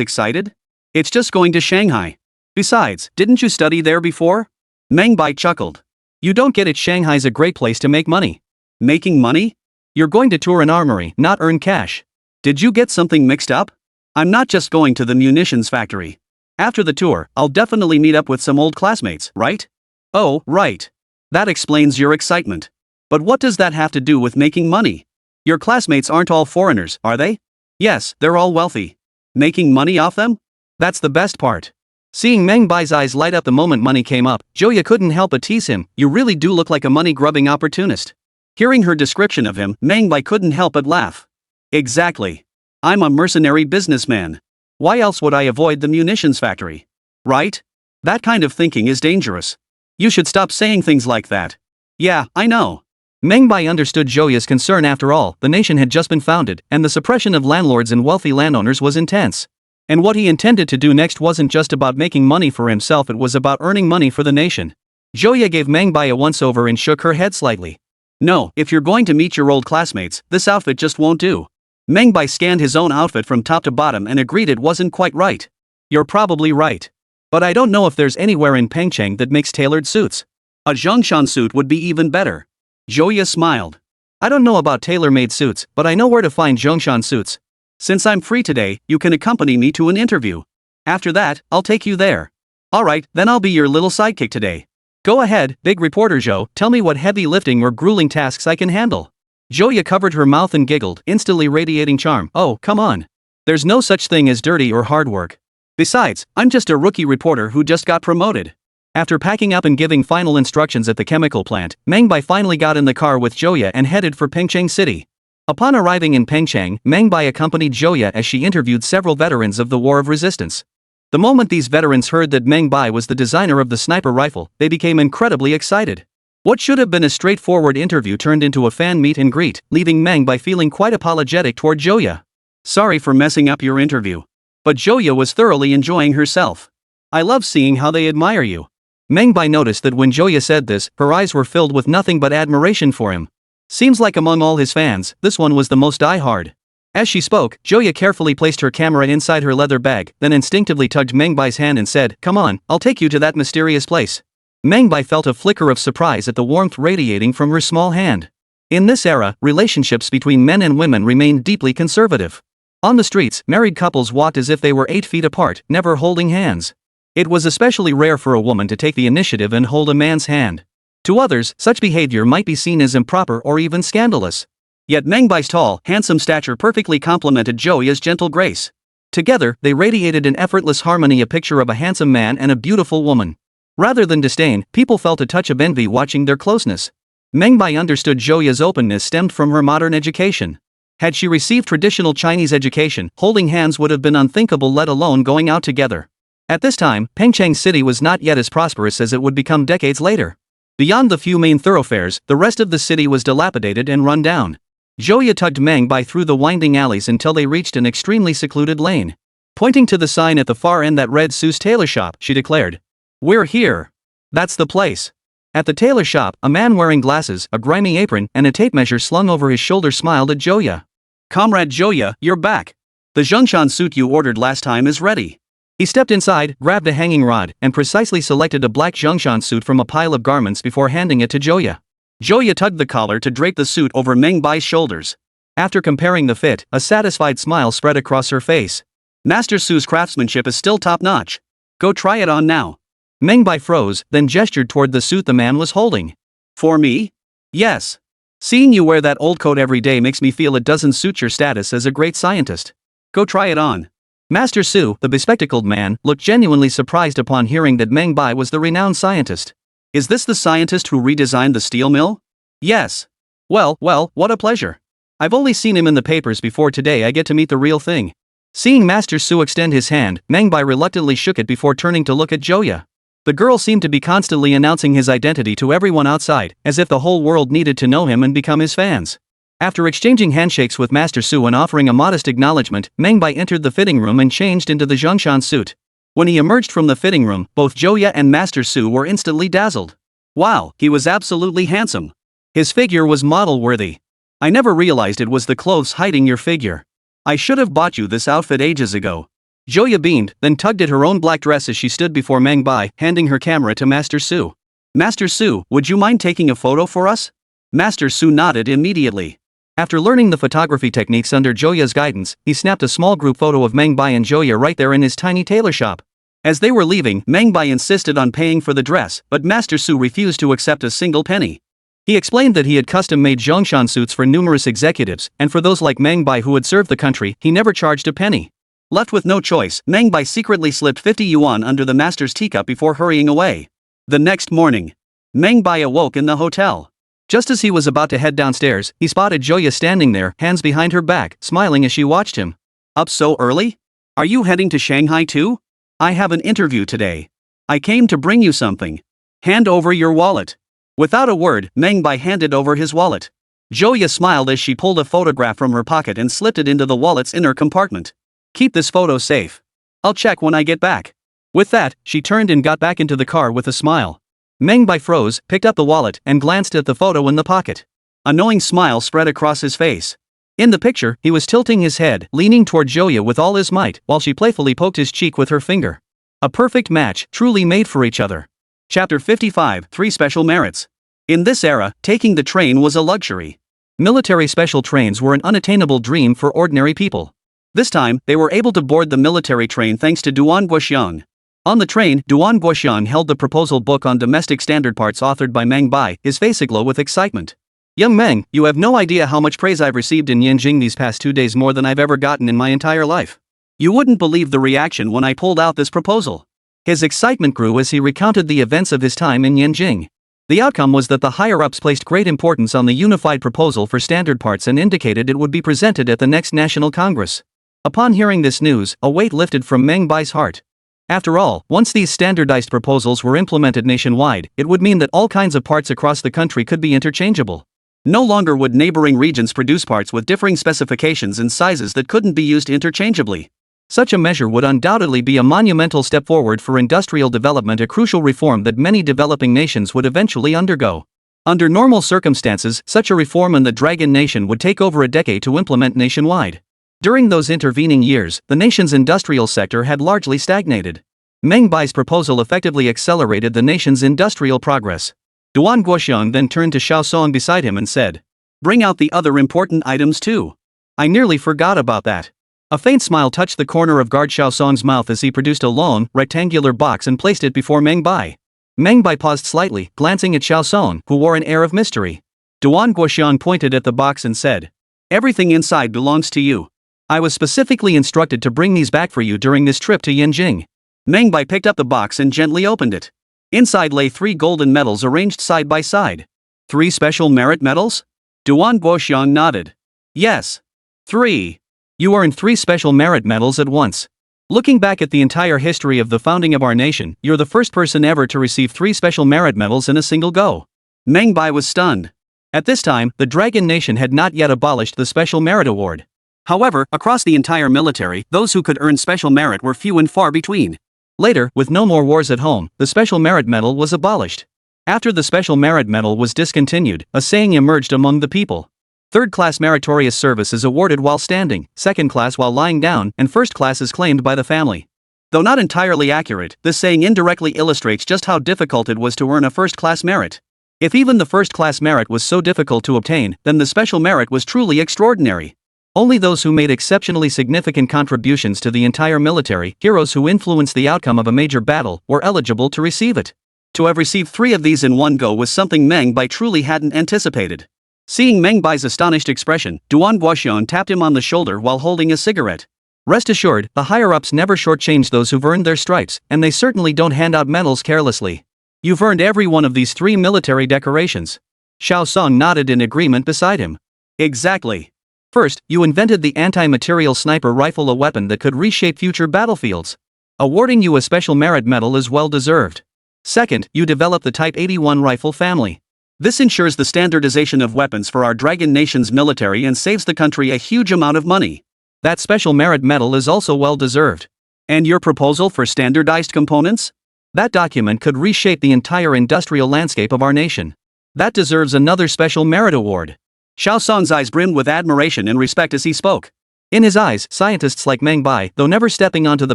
excited? It's just going to Shanghai. Besides, didn't you study there before? Meng Bai chuckled. You don't get it. Shanghai's a great place to make money. Making money? You're going to tour an armory, not earn cash. Did you get something mixed up? I'm not just going to the munitions factory. After the tour, I'll definitely meet up with some old classmates, right? Oh, right. That explains your excitement. But what does that have to do with making money? Your classmates aren't all foreigners, are they? Yes, they're all wealthy. Making money off them? That's the best part. Seeing Meng Bai's eyes light up the moment money came up, Joya couldn't help but tease him. You really do look like a money-grubbing opportunist. Hearing her description of him, Meng Bai couldn't help but laugh. Exactly. I'm a mercenary businessman. Why else would I avoid the munitions factory? Right? That kind of thinking is dangerous. You should stop saying things like that. Yeah, I know. Meng Bai understood Joya's concern. After all, the nation had just been founded, and the suppression of landlords and wealthy landowners was intense. And what he intended to do next wasn't just about making money for himself, it was about earning money for the nation. Joya gave Meng Bai a once-over and shook her head slightly. No, if you're going to meet your old classmates, this outfit just won't do. Meng Bai scanned his own outfit from top to bottom and agreed it wasn't quite right. You're probably right. But I don't know if there's anywhere in Pengcheng that makes tailored suits. A Zhongshan suit would be even better. Joya smiled. I don't know about tailor-made suits, but I know where to find Zhongshan suits. Since I'm free today, you can accompany me to an interview. After that, I'll take you there. Alright, then I'll be your little sidekick today. Go ahead, big reporter Zhou, tell me what heavy lifting or grueling tasks I can handle. Joya covered her mouth and giggled, instantly radiating charm. Oh, come on. There's no such thing as dirty or hard work. Besides, I'm just a rookie reporter who just got promoted. After packing up and giving final instructions at the chemical plant, Meng Bai finally got in the car with Joya and headed for Pengcheng City. Upon arriving in Pengcheng, Meng Bai accompanied Joya as she interviewed several veterans of the War of Resistance. The moment these veterans heard that Meng Bai was the designer of the sniper rifle, they became incredibly excited. What should have been a straightforward interview turned into a fan meet and greet, leaving Meng Bai feeling quite apologetic toward Joya. Sorry for messing up your interview. But Joya was thoroughly enjoying herself. I love seeing how they admire you. Meng Bai noticed that when Joya said this, her eyes were filled with nothing but admiration for him. Seems like among all his fans, this one was the most die-hard. As she spoke, Joya carefully placed her camera inside her leather bag, then instinctively tugged Meng Bai's hand and said, "Come on, I'll take you to that mysterious place." Meng Bai felt a flicker of surprise at the warmth radiating from her small hand. In this era, relationships between men and women remained deeply conservative. On the streets, married couples walked as if they were 8 feet apart, never holding hands. It was especially rare for a woman to take the initiative and hold a man's hand. To others, such behavior might be seen as improper or even scandalous. Yet Meng Bai's tall, handsome stature perfectly complemented Joya's gentle grace. Together, they radiated in effortless harmony, a picture of a handsome man and a beautiful woman. Rather than disdain, people felt a touch of envy watching their closeness. Meng Bai understood Joya's openness stemmed from her modern education. Had she received traditional Chinese education, holding hands would have been unthinkable, let alone going out together. At this time, Pengcheng City was not yet as prosperous as it would become decades later. Beyond the few main thoroughfares, the rest of the city was dilapidated and run down. Joya tugged Meng Bai through the winding alleys until they reached an extremely secluded lane. Pointing to the sign at the far end that read Sue's Tailor Shop, she declared, "We're here. That's the place." At the tailor shop, a man wearing glasses, a grimy apron, and a tape measure slung over his shoulder smiled at Joya. "Comrade Joya, you're back. The Zhongshan suit you ordered last time is ready." He stepped inside, grabbed a hanging rod, and precisely selected a black Zhongshan suit from a pile of garments before handing it to Joya. Joya tugged the collar to drape the suit over Meng Bai's shoulders. After comparing the fit, a satisfied smile spread across her face. "Master Su's craftsmanship is still top-notch. Go try it on now." Meng Bai froze, then gestured toward the suit the man was holding. "For me? Yes. Seeing you wear that old coat every day makes me feel it doesn't suit your status as a great scientist. Go try it on." Master Su, the bespectacled man, looked genuinely surprised upon hearing that Meng Bai was the renowned scientist. "Is this the scientist who redesigned the steel mill?" "Yes." Well, what a pleasure. I've only seen him in the papers before. Today I get to meet the real thing." Seeing Master Su extend his hand, Meng Bai reluctantly shook it before turning to look at Joya. The girl seemed to be constantly announcing his identity to everyone outside, as if the whole world needed to know him and become his fans. After exchanging handshakes with Master Su and offering a modest acknowledgement, Meng Bai entered the fitting room and changed into the Zhongshan suit. When he emerged from the fitting room, both Joya and Master Su were instantly dazzled. Wow, he was absolutely handsome. His figure was model-worthy. I never realized it was the clothes hiding your figure. I should have bought you this outfit ages ago. Joya beamed, then tugged at her own black dress as she stood before Meng Bai, handing her camera to Master Su. "Master Su, would you mind taking a photo for us?" Master Su nodded immediately. After learning the photography techniques under Joya's guidance, he snapped a small group photo of Meng Bai and Joya right there in his tiny tailor shop. As they were leaving, Meng Bai insisted on paying for the dress, but Master Su refused to accept a single penny. He explained that he had custom-made Zhongshan suits for numerous executives, and for those like Meng Bai who had served the country, he never charged a penny. Left with no choice, Meng Bai secretly slipped 50 yuan under the master's teacup before hurrying away. The next morning, Meng Bai awoke in the hotel. Just as he was about to head downstairs, he spotted Joya standing there, hands behind her back, smiling as she watched him. "Up so early? Are you heading to Shanghai too? I have an interview today. I came to bring you something. Hand over your wallet." Without a word, Meng Bai handed over his wallet. Joya smiled as she pulled a photograph from her pocket and slipped it into the wallet's inner compartment. "Keep this photo safe. I'll check when I get back." With that, she turned and got back into the car with a smile. Meng Bai froze, picked up the wallet, and glanced at the photo in the pocket. A knowing smile spread across his face. In the picture, he was tilting his head, leaning toward Joya with all his might, while she playfully poked his cheek with her finger. A perfect match, truly made for each other. Chapter 55, 3 Special Merits. In this era, taking the train was a luxury. Military special trains were an unattainable dream for ordinary people. This time, they were able to board the military train thanks to Duan Guoxiang. On the train, Duan Guoxiang held the proposal book on domestic standard parts authored by Meng Bai, his face aglow with excitement. Young Meng, you have no idea how much praise I've received in Yanjing these past 2 days, more than I've ever gotten in my entire life. You wouldn't believe the reaction when I pulled out this proposal. His excitement grew as he recounted the events of his time in Yanjing. The outcome was that the higher-ups placed great importance on the unified proposal for standard parts and indicated it would be presented at the next National Congress. Upon hearing this news, a weight lifted from Meng Bai's heart. After all, once these standardized proposals were implemented nationwide, it would mean that all kinds of parts across the country could be interchangeable. No longer would neighboring regions produce parts with differing specifications and sizes that couldn't be used interchangeably. Such a measure would undoubtedly be a monumental step forward for industrial development, a crucial reform that many developing nations would eventually undergo. Under normal circumstances, such a reform in the Dragon Nation would take over a decade to implement nationwide. During those intervening years, the nation's industrial sector had largely stagnated. Meng Bai's proposal effectively accelerated the nation's industrial progress. Duan Guoxiang then turned to Xiao Song beside him and said, "Bring out the other important items too. I nearly forgot about that." A faint smile touched the corner of guard Xiao Song's mouth as he produced a long, rectangular box and placed it before Meng Bai. Meng Bai paused slightly, glancing at Xiao Song, who wore an air of mystery. Duan Guoxiang pointed at the box and said, "Everything inside belongs to you. I was specifically instructed to bring these back for you during this trip to Yanjing." Meng Bai picked up the box and gently opened it. Inside lay 3 golden medals arranged side by side. 3 special merit medals? Duan Guoxiang nodded. Yes. 3. You earned 3 special merit medals at once. Looking back at the entire history of the founding of our nation, you're the first person ever to receive 3 special merit medals in a single go. Meng Bai was stunned. At this time, the Dragon Nation had not yet abolished the Special Merit Award. However, across the entire military, those who could earn special merit were few and far between. Later, with no more wars at home, the Special Merit Medal was abolished. After the Special Merit Medal was discontinued, a saying emerged among the people. Third-class meritorious service is awarded while standing, second class while lying down, and first class is claimed by the family. Though not entirely accurate, this saying indirectly illustrates just how difficult it was to earn a first-class merit. If even the first-class merit was so difficult to obtain, then the special merit was truly extraordinary. Only those who made exceptionally significant contributions to the entire military, heroes who influenced the outcome of a major battle, were eligible to receive it. To have received 3 of these in one go was something Meng Bai truly hadn't anticipated. Seeing Meng Bai's astonished expression, Duan Guoxiang tapped him on the shoulder while holding a cigarette. Rest assured, the higher-ups never shortchange those who've earned their stripes, and they certainly don't hand out medals carelessly. You've earned every one of these 3 military decorations. Xiao Song nodded in agreement beside him. Exactly. First, you invented the anti-material sniper rifle, a weapon that could reshape future battlefields. Awarding you a special merit medal is well deserved. Second, you developed the Type 81 rifle family. This ensures the standardization of weapons for our Dragon Nation's military and saves the country a huge amount of money. That special merit medal is also well deserved. And your proposal for standardized components? That document could reshape the entire industrial landscape of our nation. That deserves another special merit award. Xiao Song's eyes brimmed with admiration and respect as he spoke. In his eyes, scientists like Meng Bai, though never stepping onto the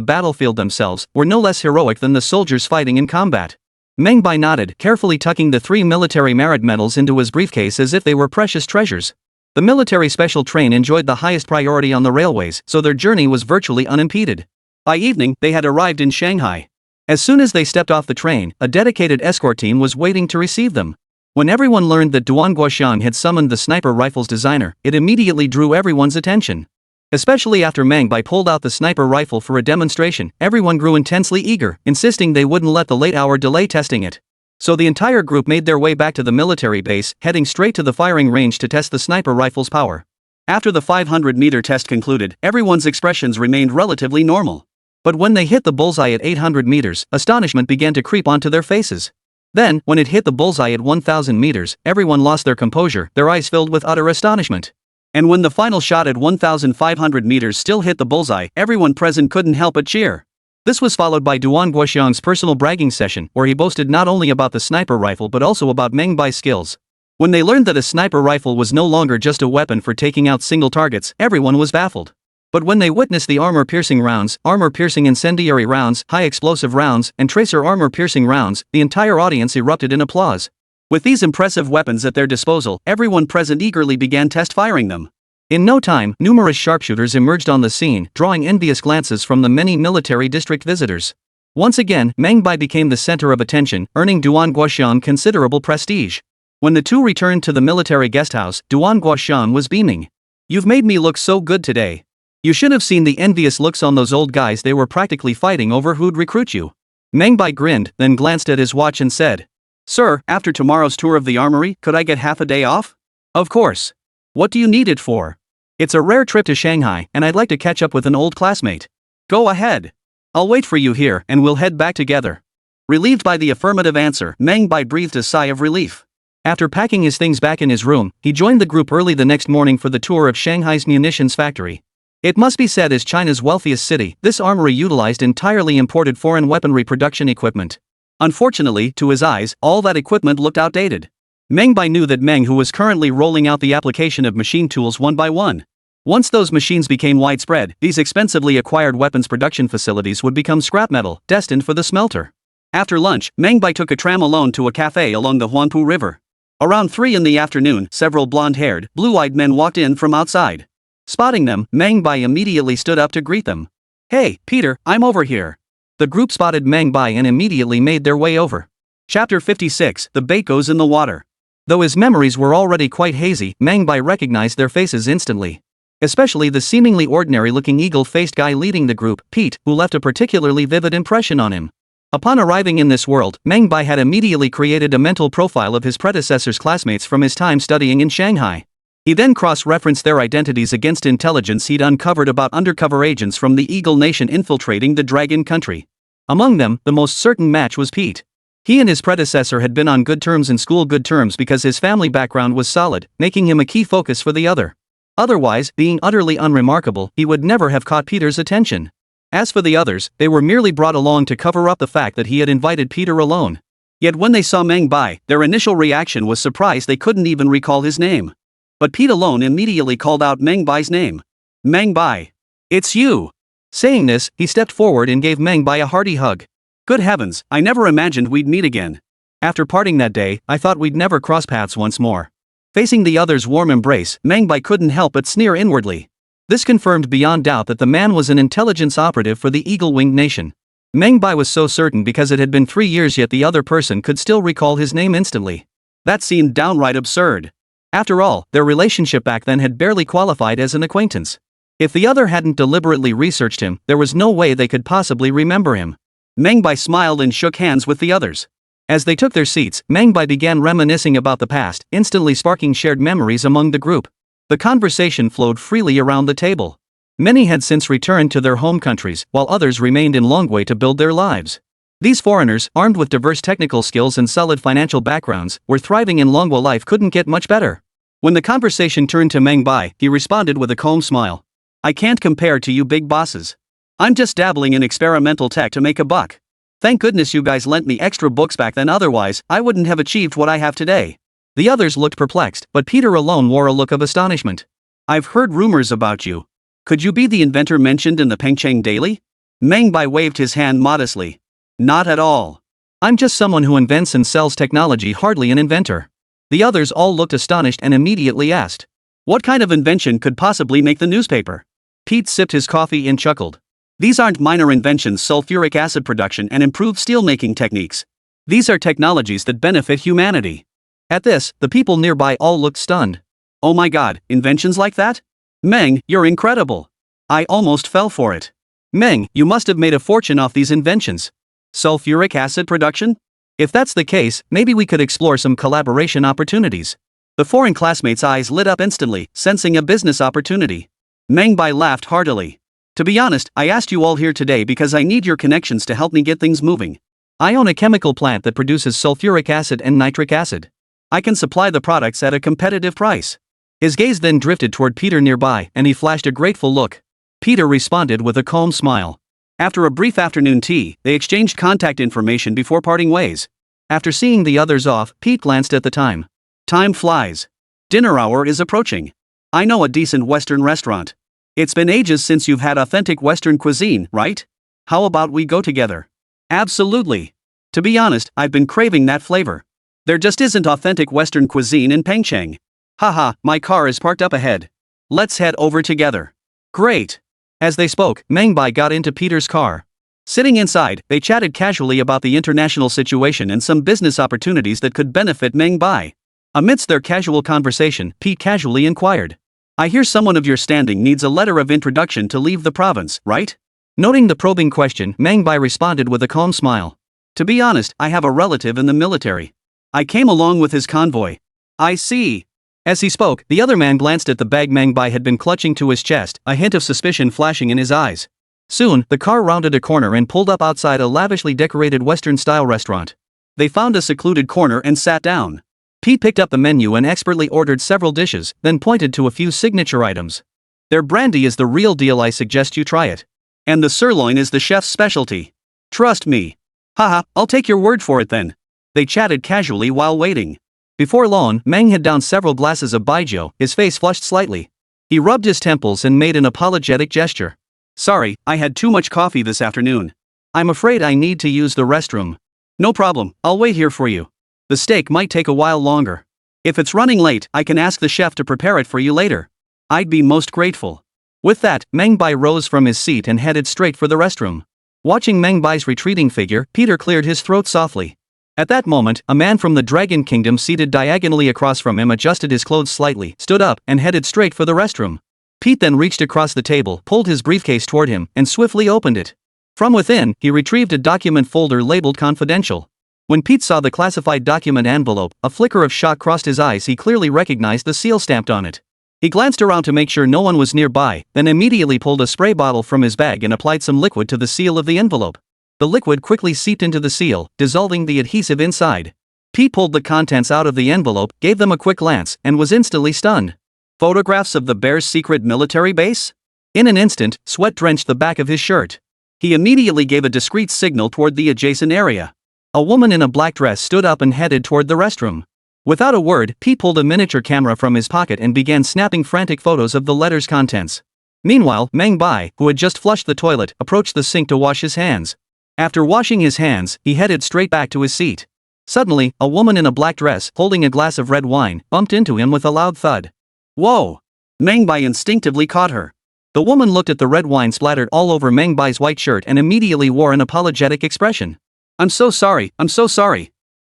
battlefield themselves, were no less heroic than the soldiers fighting in combat. Meng Bai nodded, carefully tucking the 3 military merit medals into his briefcase as if they were precious treasures. The military special train enjoyed the highest priority on the railways, so their journey was virtually unimpeded. By evening, they had arrived in Shanghai. As soon as they stepped off the train, a dedicated escort team was waiting to receive them. When everyone learned that Duan Guoxiang had summoned the sniper rifle's designer, it immediately drew everyone's attention. Especially after Meng Bai pulled out the sniper rifle for a demonstration, everyone grew intensely eager, insisting they wouldn't let the late hour delay testing it. So the entire group made their way back to the military base, heading straight to the firing range to test the sniper rifle's power. After the 500-meter test concluded, everyone's expressions remained relatively normal. But when they hit the bullseye at 800 meters, astonishment began to creep onto their faces. Then, when it hit the bullseye at 1,000 meters, everyone lost their composure, their eyes filled with utter astonishment. And when the final shot at 1,500 meters still hit the bullseye, everyone present couldn't help but cheer. This was followed by Duan Guoxiang's personal bragging session, where he boasted not only about the sniper rifle but also about Meng Bai's skills. When they learned that a sniper rifle was no longer just a weapon for taking out single targets, everyone was baffled. But when they witnessed the armor-piercing rounds, armor-piercing incendiary rounds, high-explosive rounds, and tracer armor-piercing rounds, the entire audience erupted in applause. With these impressive weapons at their disposal, everyone present eagerly began test-firing them. In no time, numerous sharpshooters emerged on the scene, drawing envious glances from the many military district visitors. Once again, Meng Bai became the center of attention, earning Duan Guoxian considerable prestige. When the two returned to the military guesthouse, Duan Guoxian was beaming. "You've made me look so good today. You should have seen the envious looks on those old guys. They were practically fighting over who'd recruit you." Meng Bai grinned, then glanced at his watch and said, "Sir, after tomorrow's tour of the armory, could I get half a day off?" "Of course. What do you need it for?" "It's a rare trip to Shanghai, and I'd like to catch up with an old classmate." "Go ahead. I'll wait for you here, and we'll head back together." Relieved by the affirmative answer, Meng Bai breathed a sigh of relief. After packing his things back in his room, he joined the group early the next morning for the tour of Shanghai's munitions factory. It must be said, as China's wealthiest city, this armory utilized entirely imported foreign weaponry production equipment. Unfortunately, to his eyes, all that equipment looked outdated. Meng Bai knew that Meng Hu was currently rolling out the application of machine tools one by one. Once those machines became widespread, these expensively acquired weapons production facilities would become scrap metal, destined for the smelter. After lunch, Meng Bai took a tram alone to a cafe along the Huangpu River. Around 3 in the afternoon, several blonde-haired, blue-eyed men walked in from outside. Spotting them, Meng Bai immediately stood up to greet them. "Hey, Peter, I'm over here." The group spotted Meng Bai and immediately made their way over. Chapter 56, The Bait Goes in the Water. Though his memories were already quite hazy, Meng Bai recognized their faces instantly. Especially the seemingly ordinary-looking eagle-faced guy leading the group, Pete, who left a particularly vivid impression on him. Upon arriving in this world, Meng Bai had immediately created a mental profile of his predecessor's classmates from his time studying in Shanghai. He then cross-referenced their identities against intelligence he'd uncovered about undercover agents from the Eagle Nation infiltrating the Dragon Country. Among them, the most certain match was Pete. He and his predecessor had been on good terms in school, good terms because his family background was solid, making him a key focus for the other. Otherwise, being utterly unremarkable, he would never have caught Peter's attention. As for the others, they were merely brought along to cover up the fact that he had invited Peter alone. Yet when they saw Meng Bai, their initial reaction was surprise. They couldn't even recall his name. But Pete alone immediately called out Meng Bai's name. "Meng Bai. It's you." Saying this, he stepped forward and gave Meng Bai a hearty hug. "Good heavens, I never imagined we'd meet again. After parting that day, I thought we'd never cross paths once more." Facing the other's warm embrace, Meng Bai couldn't help but sneer inwardly. This confirmed beyond doubt that the man was an intelligence operative for the Eagle-Winged Nation. Meng Bai was so certain because it had been 3 years, yet the other person could still recall his name instantly. That seemed downright absurd. After all, their relationship back then had barely qualified as an acquaintance. If the other hadn't deliberately researched him, there was no way they could possibly remember him. Meng Bai smiled and shook hands with the others. As they took their seats, Meng Bai began reminiscing about the past, instantly sparking shared memories among the group. The conversation flowed freely around the table. Many had since returned to their home countries, while others remained in Longwei to build their lives. These foreigners, armed with diverse technical skills and solid financial backgrounds, were thriving in Longwei. Life couldn't get much better. When the conversation turned to Meng Bai, he responded with a calm smile. "I can't compare to you big bosses. I'm just dabbling in experimental tech to make a buck. Thank goodness you guys lent me extra books back then, otherwise, I wouldn't have achieved what I have today." The others looked perplexed, but Peter alone wore a look of astonishment. "I've heard rumors about you. Could you be the inventor mentioned in the Pengcheng Daily?" Meng Bai waved his hand modestly. "Not at all. I'm just someone who invents and sells technology, hardly an inventor." The others all looked astonished and immediately asked, "What kind of invention could possibly make the newspaper?" Pete sipped his coffee and chuckled. "These aren't minor inventions: sulfuric acid production and improved steelmaking techniques. These are technologies that benefit humanity." At this, the people nearby all looked stunned. "Oh my god, inventions like that? Meng, you're incredible. I almost fell for it. Meng, you must have made a fortune off these inventions. Sulfuric acid production? If that's the case, maybe we could explore some collaboration opportunities." The foreign classmates' eyes lit up instantly, sensing a business opportunity. Meng Bai laughed heartily. "To be honest, I asked you all here today because I need your connections to help me get things moving. I own a chemical plant that produces sulfuric acid and nitric acid. I can supply the products at a competitive price." His gaze then drifted toward Peter nearby, and he flashed a grateful look. Peter responded with a calm smile. After a brief afternoon tea, they exchanged contact information before parting ways. After seeing the others off, Pete glanced at the time. Time flies. Dinner hour is approaching. I know a decent Western restaurant. It's been ages since you've had authentic Western cuisine, right? How about we go together? Absolutely. To be honest, I've been craving that flavor. There just isn't authentic Western cuisine in Pengcheng. Haha, my car is parked up ahead. Let's head over together. Great. As they spoke, Meng Bai got into Peter's car. Sitting inside, they chatted casually about the international situation and some business opportunities that could benefit Meng Bai. Amidst their casual conversation, Pete casually inquired. I hear someone of your standing needs a letter of introduction to leave the province, right? Noting the probing question, Meng Bai responded with a calm smile. To be honest, I have a relative in the military. I came along with his convoy. I see. As he spoke, the other man glanced at the bag Meng Bai had been clutching to his chest, a hint of suspicion flashing in his eyes. Soon, the car rounded a corner and pulled up outside a lavishly decorated Western-style restaurant. They found a secluded corner and sat down. Pete picked up the menu and expertly ordered several dishes, then pointed to a few signature items. Their brandy is the real deal, I suggest you try it. And the sirloin is the chef's specialty. Trust me. Haha, I'll take your word for it then. They chatted casually while waiting. Before long, Meng had downed several glasses of baijiu, his face flushed slightly. He rubbed his temples and made an apologetic gesture. Sorry, I had too much coffee this afternoon. I'm afraid I need to use the restroom. No problem, I'll wait here for you. The steak might take a while longer. If it's running late, I can ask the chef to prepare it for you later. I'd be most grateful. With that, Meng Bai rose from his seat and headed straight for the restroom. Watching Meng Bai's retreating figure, Peter cleared his throat softly. At that moment, a man from the Dragon Kingdom seated diagonally across from him adjusted his clothes slightly, stood up, and headed straight for the restroom. Pete then reached across the table, pulled his briefcase toward him, and swiftly opened it. From within, he retrieved a document folder labeled confidential. When Pete saw the classified document envelope, a flicker of shock crossed his eyes. He clearly recognized the seal stamped on it. He glanced around to make sure no one was nearby, then immediately pulled a spray bottle from his bag and applied some liquid to the seal of the envelope. The liquid quickly seeped into the seal, dissolving the adhesive inside. Pete pulled the contents out of the envelope, gave them a quick glance, and was instantly stunned. Photographs of the Bear's secret military base? In an instant, sweat drenched the back of his shirt. He immediately gave a discreet signal toward the adjacent area. A woman in a black dress stood up and headed toward the restroom. Without a word, Pete pulled a miniature camera from his pocket and began snapping frantic photos of the letter's contents. Meanwhile, Meng Bai, who had just flushed the toilet, approached the sink to wash his hands. After washing his hands, he headed straight back to his seat. Suddenly, a woman in a black dress, holding a glass of red wine, bumped into him with a loud thud. Whoa! Meng Bai instinctively caught her. The woman looked at the red wine splattered all over Meng Bai's white shirt and immediately wore an apologetic expression. I'm so sorry.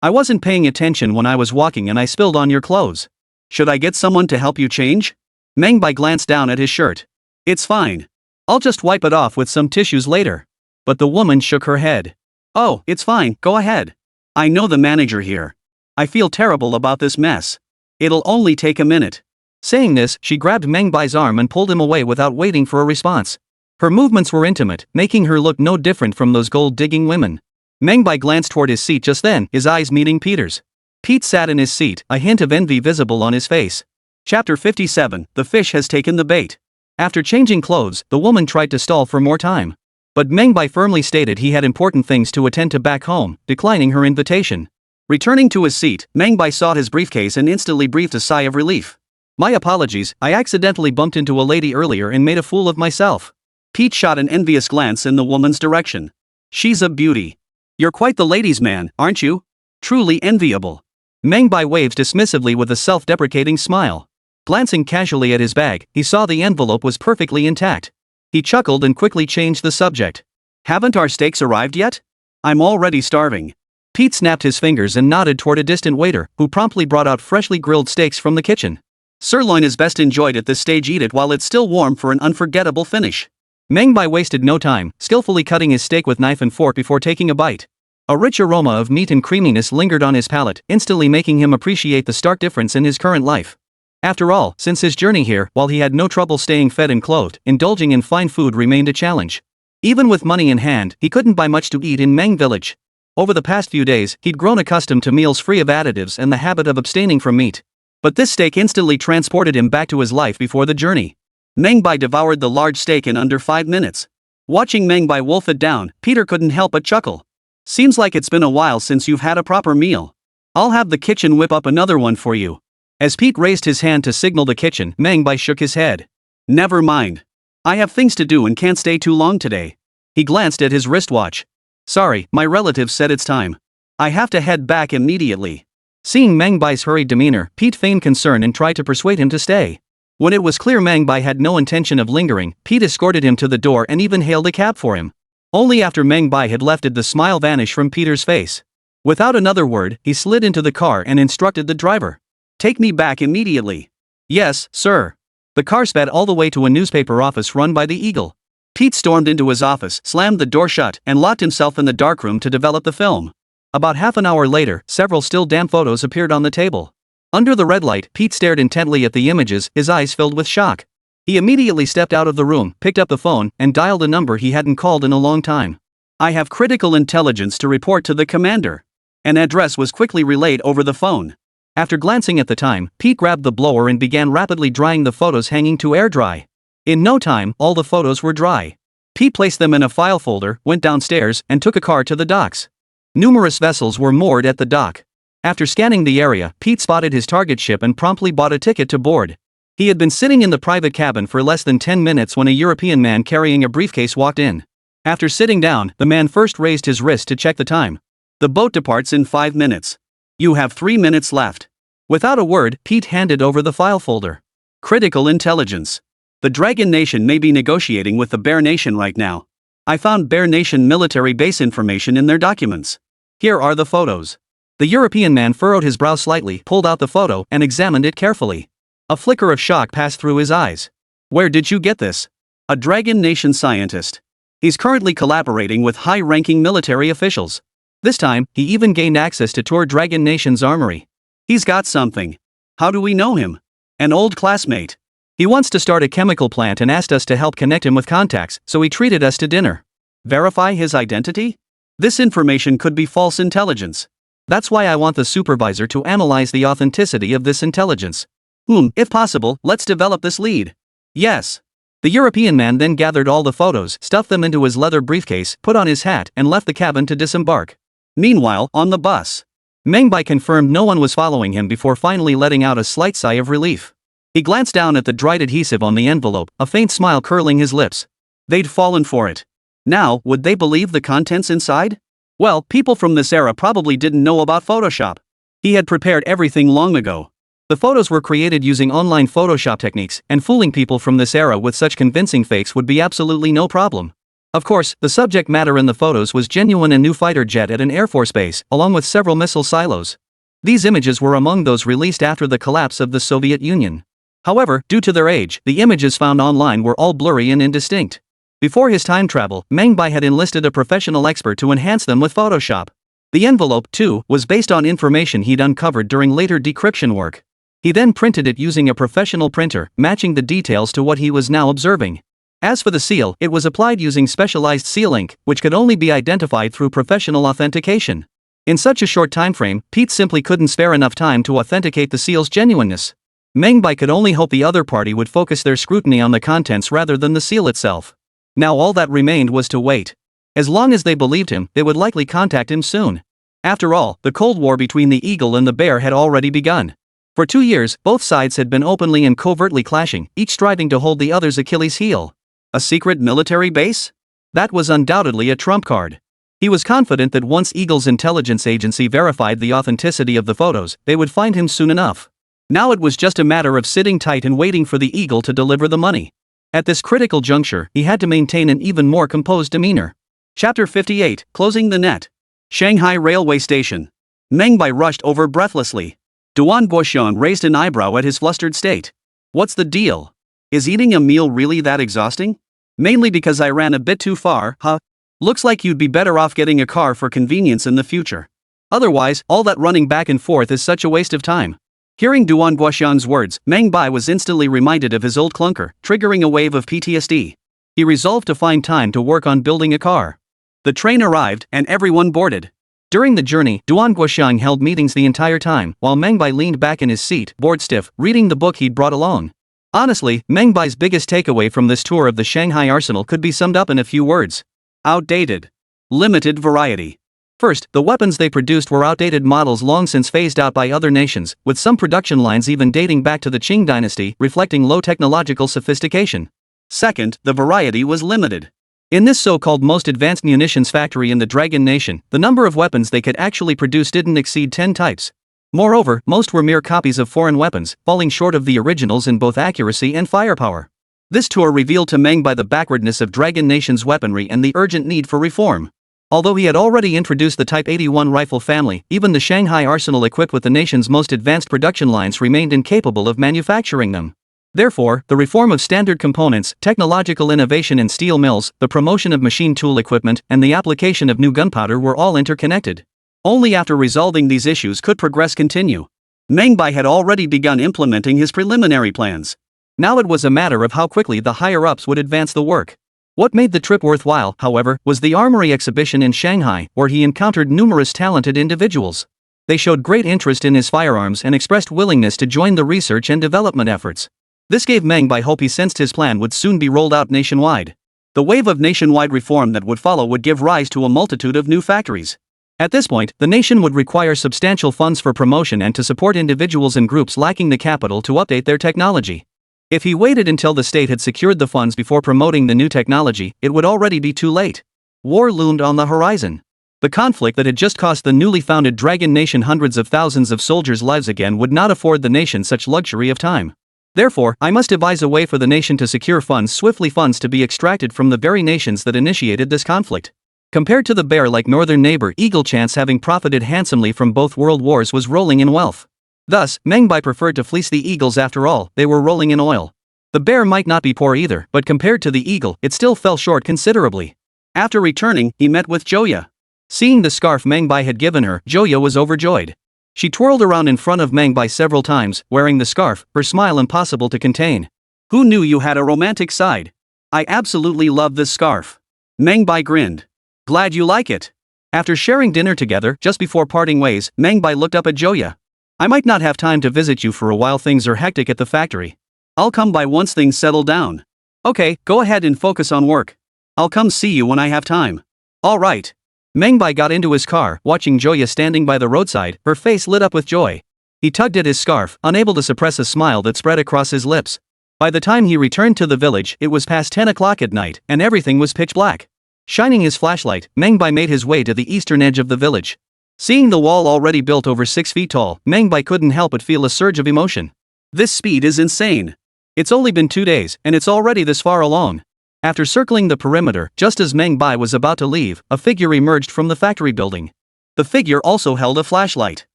I wasn't paying attention when I was walking and I spilled on your clothes. Should I get someone to help you change? Meng Bai glanced down at his shirt. It's fine. I'll just wipe it off with some tissues later. But the woman shook her head. Oh, it's fine, go ahead. I know the manager here. I feel terrible about this mess. It'll only take a minute. Saying this, she grabbed Meng Bai's arm and pulled him away without waiting for a response. Her movements were intimate, making her look no different from those gold-digging women. Meng Bai glanced toward his seat just then, his eyes meeting Peter's. Pete sat in his seat, a hint of envy visible on his face. Chapter 57, The Fish Has Taken the Bait. After changing clothes, the woman tried to stall for more time. But Meng Bai firmly stated he had important things to attend to back home, declining her invitation. Returning to his seat, Meng Bai sought his briefcase and instantly breathed a sigh of relief. My apologies, I accidentally bumped into a lady earlier and made a fool of myself. Pete shot an envious glance in the woman's direction. She's a beauty. You're quite the ladies' man, aren't you? Truly enviable. Meng Bai waved dismissively with a self-deprecating smile. Glancing casually at his bag, he saw the envelope was perfectly intact. He chuckled and quickly changed the subject. Haven't our steaks arrived yet? I'm already starving. Pete snapped his fingers and nodded toward a distant waiter, who promptly brought out freshly grilled steaks from the kitchen. Sirloin is best enjoyed at this stage. Eat it while it's still warm for an unforgettable finish. Meng Bai wasted no time, skillfully cutting his steak with knife and fork before taking a bite. A rich aroma of meat and creaminess lingered on his palate, instantly making him appreciate the stark difference in his current life. After all, since his journey here, while he had no trouble staying fed and clothed, indulging in fine food remained a challenge. Even with money in hand, he couldn't buy much to eat in Meng Village. Over the past few days, he'd grown accustomed to meals free of additives and the habit of abstaining from meat. But this steak instantly transported him back to his life before the journey. Meng Bai devoured the large steak in under 5 minutes. Watching Meng Bai wolf it down, Peter couldn't help but chuckle. Seems like it's been a while since you've had a proper meal. I'll have the kitchen whip up another one for you. As Pete raised his hand to signal the kitchen, Meng Bai shook his head. Never mind. I have things to do and can't stay too long today. He glanced at his wristwatch. Sorry, my relatives said it's time. I have to head back immediately. Seeing Meng Bai's hurried demeanor, Pete feigned concern and tried to persuade him to stay. When it was clear Meng Bai had no intention of lingering, Pete escorted him to the door and even hailed a cab for him. Only after Meng Bai had left did the smile vanish from Peter's face. Without another word, he slid into the car and instructed the driver. Take me back immediately. Yes, sir. The car sped all the way to a newspaper office run by the Eagle. Pete stormed into his office, slammed the door shut, and locked himself in the darkroom to develop the film. About half an hour later, several still damp photos appeared on the table. Under the red light, Pete stared intently at the images, his eyes filled with shock. He immediately stepped out of the room, picked up the phone, and dialed a number he hadn't called in a long time. I have critical intelligence to report to the commander. An address was quickly relayed over the phone. After glancing at the time, Pete grabbed the blower and began rapidly drying the photos hanging to air dry. In no time, all the photos were dry. Pete placed them in a file folder, went downstairs, and took a car to the docks. Numerous vessels were moored at the dock. After scanning the area, Pete spotted his target ship and promptly bought a ticket to board. He had been sitting in the private cabin for less than 10 minutes when a European man carrying a briefcase walked in. After sitting down, the man first raised his wrist to check the time. The boat departs in 5 minutes. You have 3 minutes left. Without a word, Pete handed over the file folder. Critical intelligence. The Dragon Nation may be negotiating with the Bear Nation right now. I found Bear Nation military base information in their documents. Here are the photos. The European man furrowed his brow slightly, pulled out the photo, and examined it carefully. A flicker of shock passed through his eyes. Where did you get this? A Dragon Nation scientist. He's currently collaborating with high-ranking military officials. This time, he even gained access to tour Dragon Nation's armory. He's got something. How do we know him? An old classmate. He wants to start a chemical plant and asked us to help connect him with contacts, so he treated us to dinner. Verify his identity? This information could be false intelligence. That's why I want the supervisor to analyze the authenticity of this intelligence. If possible, let's develop this lead. Yes. The European man then gathered all the photos, stuffed them into his leather briefcase, put on his hat, and left the cabin to disembark. Meanwhile, on the bus, Meng Bai confirmed no one was following him before finally letting out a slight sigh of relief. He glanced down at the dried adhesive on the envelope, a faint smile curling his lips. They'd fallen for it. Now, would they believe the contents inside? Well, people from this era probably didn't know about Photoshop. He had prepared everything long ago. The photos were created using online Photoshop techniques, and fooling people from this era with such convincing fakes would be absolutely no problem. Of course, the subject matter in the photos was genuine, a new fighter jet at an Air Force base, along with several missile silos. These images were among those released after the collapse of the Soviet Union. However, due to their age, the images found online were all blurry and indistinct. Before his time travel, Meng Bai had enlisted a professional expert to enhance them with Photoshop. The envelope, too, was based on information he'd uncovered during later decryption work. He then printed it using a professional printer, matching the details to what he was now observing. As for the seal, it was applied using specialized seal ink, which could only be identified through professional authentication. In such a short time frame, Pete simply couldn't spare enough time to authenticate the seal's genuineness. Meng Bai could only hope the other party would focus their scrutiny on the contents rather than the seal itself. Now all that remained was to wait. As long as they believed him, they would likely contact him soon. After all, the Cold War between the Eagle and the Bear had already begun. For 2 years, both sides had been openly and covertly clashing, each striving to hold the other's Achilles heel. A secret military base? That was undoubtedly a trump card. He was confident that once Eagle's intelligence agency verified the authenticity of the photos, they would find him soon enough. Now it was just a matter of sitting tight and waiting for the Eagle to deliver the money. At this critical juncture, he had to maintain an even more composed demeanor. Chapter 58, Closing the Net. Shanghai Railway Station. Meng Bai rushed over breathlessly. Duan Guoxian raised an eyebrow at his flustered state. What's the deal? Is eating a meal really that exhausting? Mainly because I ran a bit too far, huh? Looks like you'd be better off getting a car for convenience in the future. Otherwise, all that running back and forth is such a waste of time. Hearing Duan Guoxian's words, Meng Bai was instantly reminded of his old clunker, triggering a wave of PTSD. He resolved to find time to work on building a car. The train arrived, and everyone boarded. During the journey, Duan Guoxian held meetings the entire time, while Meng Bai leaned back in his seat, bored stiff, reading the book he'd brought along. Honestly, Meng Bai's biggest takeaway from this tour of the Shanghai arsenal could be summed up in a few words. Outdated. Limited variety. First, the weapons they produced were outdated models long since phased out by other nations, with some production lines even dating back to the Qing dynasty, reflecting low technological sophistication. Second, the variety was limited. In this so-called most advanced munitions factory in the Dragon Nation, the number of weapons they could actually produce didn't exceed 10 types. Moreover, most were mere copies of foreign weapons, falling short of the originals in both accuracy and firepower. This tour revealed to Meng Bai the backwardness of Dragon Nation's weaponry and the urgent need for reform. Although he had already introduced the Type 81 rifle family, even the Shanghai arsenal equipped with the nation's most advanced production lines remained incapable of manufacturing them. Therefore, the reform of standard components, technological innovation in steel mills, the promotion of machine tool equipment, and the application of new gunpowder were all interconnected. Only after resolving these issues could progress continue. Meng Bai had already begun implementing his preliminary plans. Now it was a matter of how quickly the higher-ups would advance the work. What made the trip worthwhile, however, was the armory exhibition in Shanghai, where he encountered numerous talented individuals. They showed great interest in his firearms and expressed willingness to join the research and development efforts. This gave Meng Bai hope he sensed his plan would soon be rolled out nationwide. The wave of nationwide reform that would follow would give rise to a multitude of new factories. At this point, the nation would require substantial funds for promotion and to support individuals and groups lacking the capital to update their technology. If he waited until the state had secured the funds before promoting the new technology, it would already be too late. War loomed on the horizon. The conflict that had just cost the newly founded Dragon Nation hundreds of thousands of soldiers' lives again would not afford the nation such luxury of time. Therefore, I must devise a way for the nation to secure funds to be extracted from the very nations that initiated this conflict. Compared to the bear-like northern neighbor, Eagle Chance, having profited handsomely from both world wars, was rolling in wealth. Thus, Meng Bai preferred to fleece the eagles. After all, they were rolling in oil. The bear might not be poor either, but compared to the eagle, it still fell short considerably. After returning, he met with Joya. Seeing the scarf Meng Bai had given her, Joya was overjoyed. She twirled around in front of Meng Bai several times, wearing the scarf, her smile impossible to contain. Who knew you had a romantic side? I absolutely love this scarf. Meng Bai grinned. Glad you like it. After sharing dinner together, just before parting ways, Meng Bai looked up at Joya. I might not have time to visit you for a while. Things are hectic at the factory. I'll come by once things settle down. Okay, go ahead and focus on work. I'll come see you when I have time. All right. Meng Bai got into his car, watching Joya standing by the roadside, her face lit up with joy. He tugged at his scarf, unable to suppress a smile that spread across his lips. By the time he returned to the village, it was past 10 o'clock at night, and everything was pitch black. Shining his flashlight, Meng Bai made his way to the eastern edge of the village. Seeing the wall already built over 6 feet tall, Meng Bai couldn't help but feel a surge of emotion. This speed is insane. It's only been 2 days, and it's already this far along. After circling the perimeter, just as Meng Bai was about to leave, a figure emerged from the factory building. The figure also held a flashlight.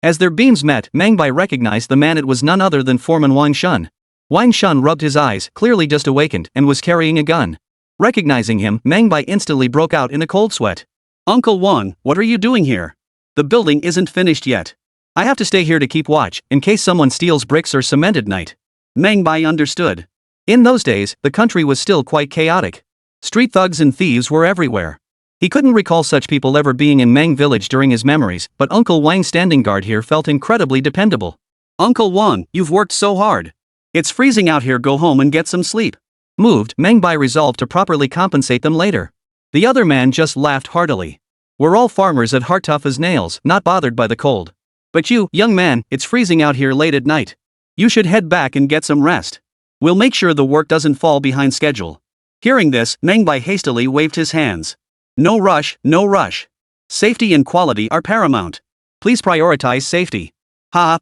As their beams met, Meng Bai recognized the man. It was none other than Foreman Wang Shun. Wang Shun rubbed his eyes, clearly just awakened, and was carrying a gun. Recognizing him, Meng Bai instantly broke out in a cold sweat. Uncle Wang, what are you doing here? The building isn't finished yet. I have to stay here to keep watch, in case someone steals bricks or cement at night. Meng Bai understood. In those days, the country was still quite chaotic. Street thugs and thieves were everywhere. He couldn't recall such people ever being in Meng Village during his memories, but Uncle Wang's standing guard here felt incredibly dependable. Uncle Wang, you've worked so hard. It's freezing out here. Go home and get some sleep. Moved, Meng Bai resolved to properly compensate them later. The other man just laughed heartily. We're all farmers at heart, tough as nails, not bothered by the cold. But you, young man, it's freezing out here late at night. You should head back and get some rest. We'll make sure the work doesn't fall behind schedule. Hearing this, Meng Bai hastily waved his hands. No rush, no rush. Safety and quality are paramount. Please prioritize safety.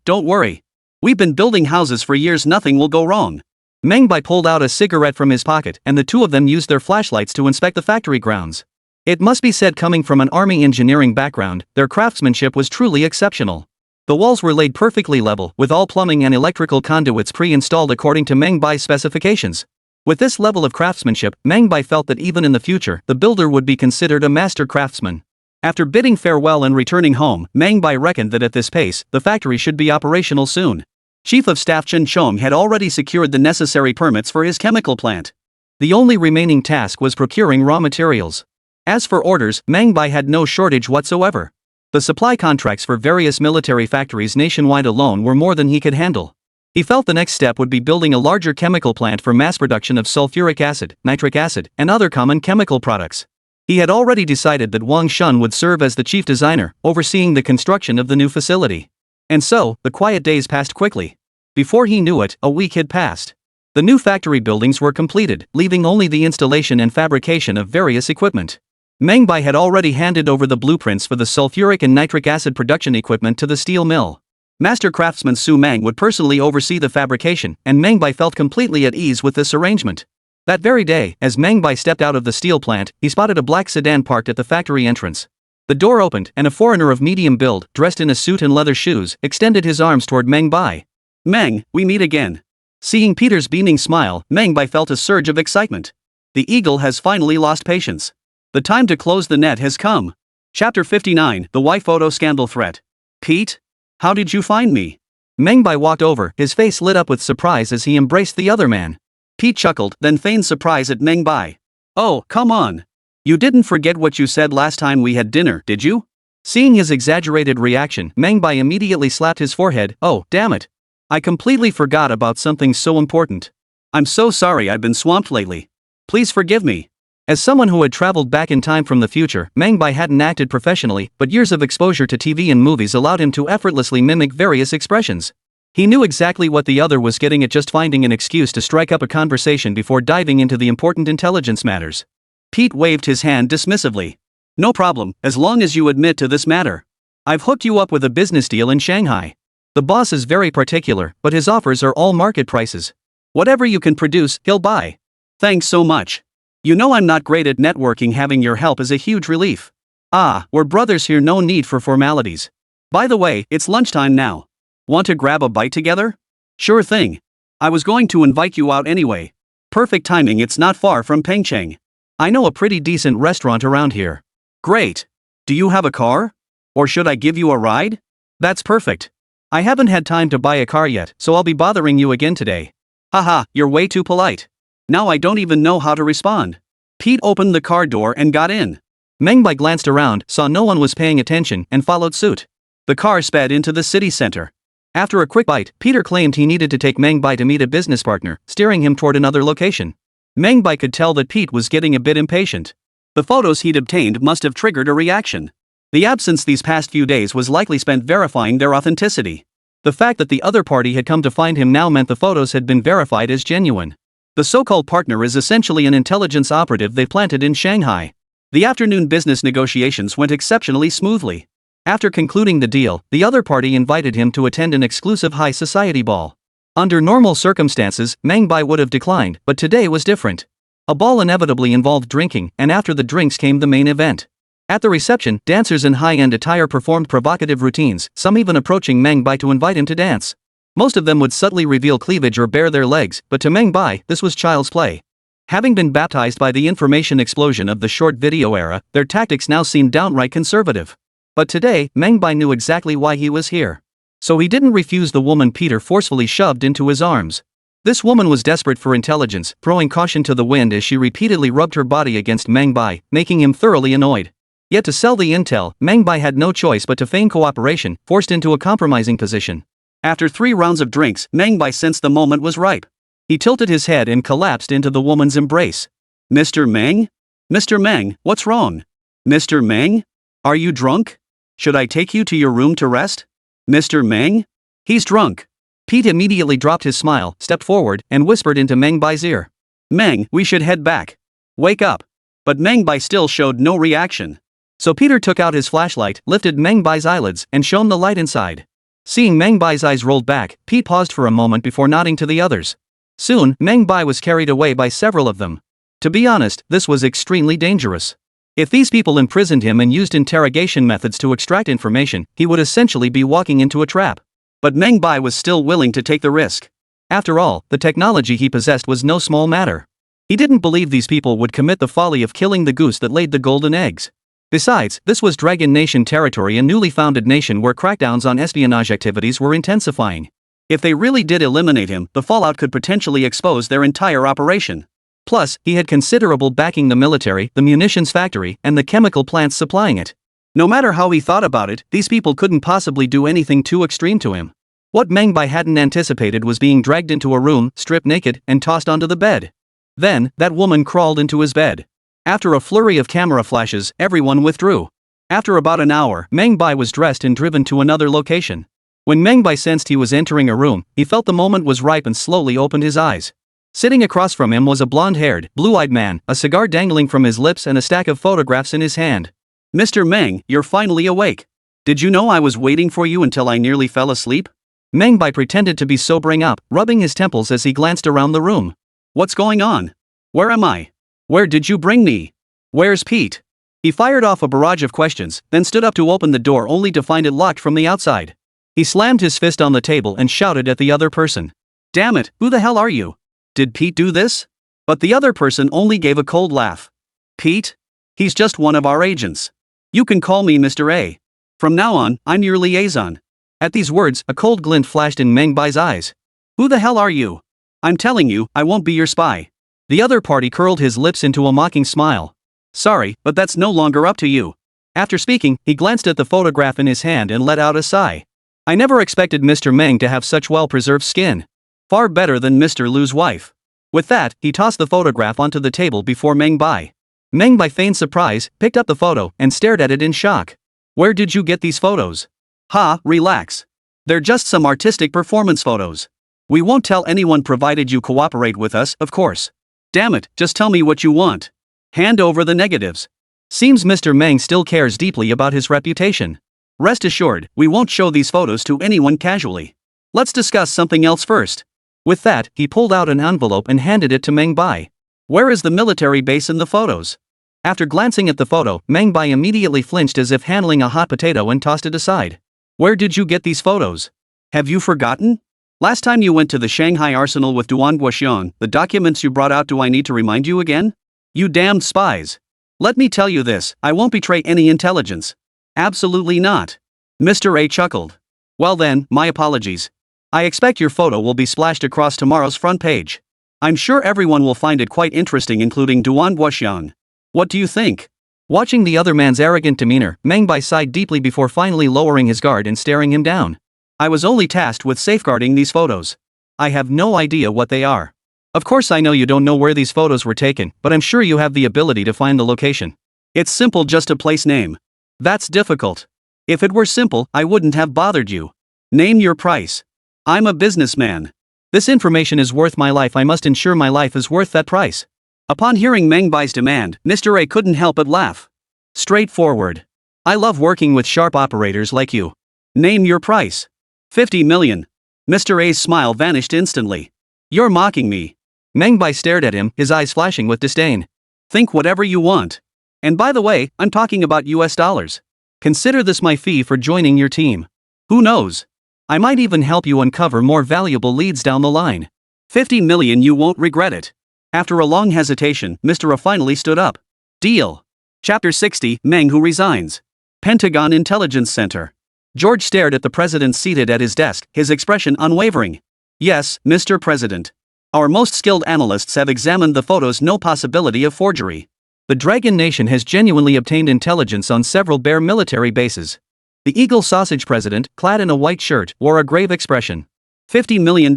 Don't worry. We've been building houses for years, nothing will go wrong. Meng Bai pulled out a cigarette from his pocket, and the two of them used their flashlights to inspect the factory grounds. It must be said, coming from an army engineering background, their craftsmanship was truly exceptional. The walls were laid perfectly level, with all plumbing and electrical conduits pre-installed according to Meng Bai's specifications. With this level of craftsmanship, Meng Bai felt that even in the future, the builder would be considered a master craftsman. After bidding farewell and returning home, Meng Bai reckoned that at this pace, the factory should be operational soon. Chief of Staff Chen Chong had already secured the necessary permits for his chemical plant. The only remaining task was procuring raw materials. As for orders, Meng Bai had no shortage whatsoever. The supply contracts for various military factories nationwide alone were more than he could handle. He felt the next step would be building a larger chemical plant for mass production of sulfuric acid, nitric acid, and other common chemical products. He had already decided that Wang Shun would serve as the chief designer, overseeing the construction of the new facility. And so, the quiet days passed quickly. Before he knew it, a week had passed. The new factory buildings were completed, leaving only the installation and fabrication of various equipment. Meng Bai had already handed over the blueprints for the sulfuric and nitric acid production equipment to the steel mill. Master craftsman Su Meng would personally oversee the fabrication, and Meng Bai felt completely at ease with this arrangement. That very day, as Meng Bai stepped out of the steel plant, he spotted a black sedan parked at the factory entrance. The door opened, and a foreigner of medium build, dressed in a suit and leather shoes, extended his arms toward Meng Bai. "Meng, we meet again." Seeing Peter's beaming smile, Meng Bai felt a surge of excitement. The eagle has finally lost patience. The time to close the net has come. Chapter 59, The Y Photo Scandal Threat. "Pete? How did you find me?" Meng Bai walked over, his face lit up with surprise as he embraced the other man. Pete chuckled, then feigned surprise at Meng Bai. "Oh, come on. You didn't forget what you said last time we had dinner, did you?" Seeing his exaggerated reaction, Meng Bai immediately slapped his forehead. "Oh, damn it. I completely forgot about something so important. I'm so sorry I've been swamped lately. Please forgive me." As someone who had traveled back in time from the future, Meng Bai hadn't acted professionally, but years of exposure to TV and movies allowed him to effortlessly mimic various expressions. He knew exactly what the other was getting at, just finding an excuse to strike up a conversation before diving into the important intelligence matters. Pete waved his hand dismissively. "No problem, as long as you admit to this matter. I've hooked you up with a business deal in Shanghai. The boss is very particular, but his offers are all market prices. Whatever you can produce, he'll buy." "Thanks so much. You know I'm not great at networking, having your help is a huge relief." "Ah, we're brothers here, no need for formalities. By the way, it's lunchtime now. Want to grab a bite together?" "Sure thing. I was going to invite you out anyway. Perfect timing, it's not far from Pengcheng. I know a pretty decent restaurant around here." "Great. Do you have a car? Or should I give you a ride?" "That's perfect. I haven't had time to buy a car yet, so I'll be bothering you again today." "Haha, you're way too polite. Now I don't even know how to respond." Pete opened the car door and got in. Meng Bai glanced around, saw no one was paying attention, and followed suit. The car sped into the city center. After a quick bite, Peter claimed he needed to take Meng Bai to meet a business partner, steering him toward another location. Meng Bai could tell that Pete was getting a bit impatient. The photos he'd obtained must have triggered a reaction. The absence these past few days was likely spent verifying their authenticity. The fact that the other party had come to find him now meant the photos had been verified as genuine. The so-called partner is essentially an intelligence operative they planted in Shanghai. The afternoon business negotiations went exceptionally smoothly. After concluding the deal, the other party invited him to attend an exclusive high society ball. Under normal circumstances, Meng Bai would have declined, but today was different. A ball inevitably involved drinking, and after the drinks came the main event. At the reception, dancers in high-end attire performed provocative routines, some even approaching Meng Bai to invite him to dance. Most of them would subtly reveal cleavage or bare their legs, but to Meng Bai, this was child's play. Having been baptized by the information explosion of the short video era, their tactics now seemed downright conservative. But today, Meng Bai knew exactly why he was here. So he didn't refuse the woman Peter forcefully shoved into his arms. This woman was desperate for intelligence, throwing caution to the wind as she repeatedly rubbed her body against Meng Bai, making him thoroughly annoyed. Yet to sell the intel, Meng Bai had no choice but to feign cooperation, forced into a compromising position. After 3 rounds of drinks, Meng Bai sensed the moment was ripe. He tilted his head and collapsed into the woman's embrace. "Mr. Meng? Mr. Meng, what's wrong? Mr. Meng? Are you drunk? Should I take you to your room to rest? Mr. Meng? He's drunk." Pete immediately dropped his smile, stepped forward, and whispered into Meng Bai's ear. "Meng, we should head back. Wake up." But Meng Bai still showed no reaction. So Peter took out his flashlight, lifted Meng Bai's eyelids, and shone the light inside. Seeing Meng Bai's eyes rolled back, Pete paused for a moment before nodding to the others. Soon, Meng Bai was carried away by several of them. To be honest, this was extremely dangerous. If these people imprisoned him and used interrogation methods to extract information, he would essentially be walking into a trap. But Meng Bai was still willing to take the risk. After all, the technology he possessed was no small matter. He didn't believe these people would commit the folly of killing the goose that laid the golden eggs. Besides, this was Dragon Nation territory, a newly founded nation where crackdowns on espionage activities were intensifying. If they really did eliminate him, the fallout could potentially expose their entire operation. Plus, he had considerable backing: the military, the munitions factory, and the chemical plants supplying it. No matter how he thought about it, these people couldn't possibly do anything too extreme to him. What Meng Bai hadn't anticipated was being dragged into a room, stripped naked, and tossed onto the bed. Then, that woman crawled into his bed. After a flurry of camera flashes, everyone withdrew. After about an hour, Meng Bai was dressed and driven to another location. When Meng Bai sensed he was entering a room, he felt the moment was ripe and slowly opened his eyes. Sitting across from him was a blonde-haired, blue-eyed man, a cigar dangling from his lips and a stack of photographs in his hand. "Mr. Meng, you're finally awake. Did you know I was waiting for you until I nearly fell asleep?" Meng Bai pretended to be sobering up, rubbing his temples as he glanced around the room. "What's going on? Where am I? Where did you bring me? Where's Pete?" He fired off a barrage of questions, then stood up to open the door only to find it locked from the outside. He slammed his fist on the table and shouted at the other person. "Damn it, who the hell are you? Did Pete do this?" But the other person only gave a cold laugh. "Pete? He's just one of our agents. You can call me Mr. A. From now on, I'm your liaison." At these words, a cold glint flashed in Meng Bai's eyes. "Who the hell are you? I'm telling you, I won't be your spy." The other party curled his lips into a mocking smile. "Sorry, but that's no longer up to you." After speaking, he glanced at the photograph in his hand and let out a sigh. "I never expected Mr. Meng to have such well-preserved skin. Far better than Mr. Lu's wife." With that, he tossed the photograph onto the table before Meng Bai. Meng Bai feigned surprise, picked up the photo, and stared at it in shock. "Where did you get these photos?" "Ha, relax. They're just some artistic performance photos. We won't tell anyone provided you cooperate with us, of course. Damn it, just tell me what you want. Hand over the negatives." Seems Mr. Meng still cares deeply about his reputation. "Rest assured, we won't show these photos to anyone casually. Let's discuss something else first." With that, he pulled out an envelope and handed it to Meng Bai. "Where is the military base in the photos?" After glancing at the photo, Meng Bai immediately flinched as if handling a hot potato and tossed it aside. "Where did you get these photos? Have you forgotten? Last time you went to the Shanghai arsenal with Duan Guoxiong, the documents you brought out. Do I need to remind you again? You damned spies. Let me tell you this, I won't betray any intelligence. Absolutely not." Mr. A chuckled. "Well then, my apologies. I expect your photo will be splashed across tomorrow's front page. I'm sure everyone will find it quite interesting, including Duan Guoxiong. What do you think?" Watching the other man's arrogant demeanor, Meng Bai sighed deeply before finally lowering his guard and staring him down. "I was only tasked with safeguarding these photos. I have no idea what they are. Of course I know you don't know where these photos were taken, but I'm sure you have the ability to find the location. It's simple, just a place name. That's difficult. If it were simple, I wouldn't have bothered you. Name your price. I'm a businessman. This information is worth my life. I must ensure my life is worth that price." Upon hearing Meng Bai's demand, Mr. A couldn't help but laugh. "Straightforward. I love working with sharp operators like you. Name your price." 50 million. Mr. A's smile vanished instantly. "You're mocking me." Meng Bai stared at him, his eyes flashing with disdain. "Think whatever you want. And by the way, I'm talking about US dollars. Consider this my fee for joining your team. Who knows? I might even help you uncover more valuable leads down the line. 50 million, you won't regret it." After a long hesitation, Mr. A finally stood up. "Deal." Chapter 60, Meng Who Resigns. Pentagon Intelligence Center. George stared at the president seated at his desk, his expression unwavering. "Yes, Mr. President. Our most skilled analysts have examined the photos. No possibility of forgery. The Dragon Nation has genuinely obtained intelligence on several Bear military bases." The Eagle Sausage president, clad in a white shirt, wore a grave expression. $50 million.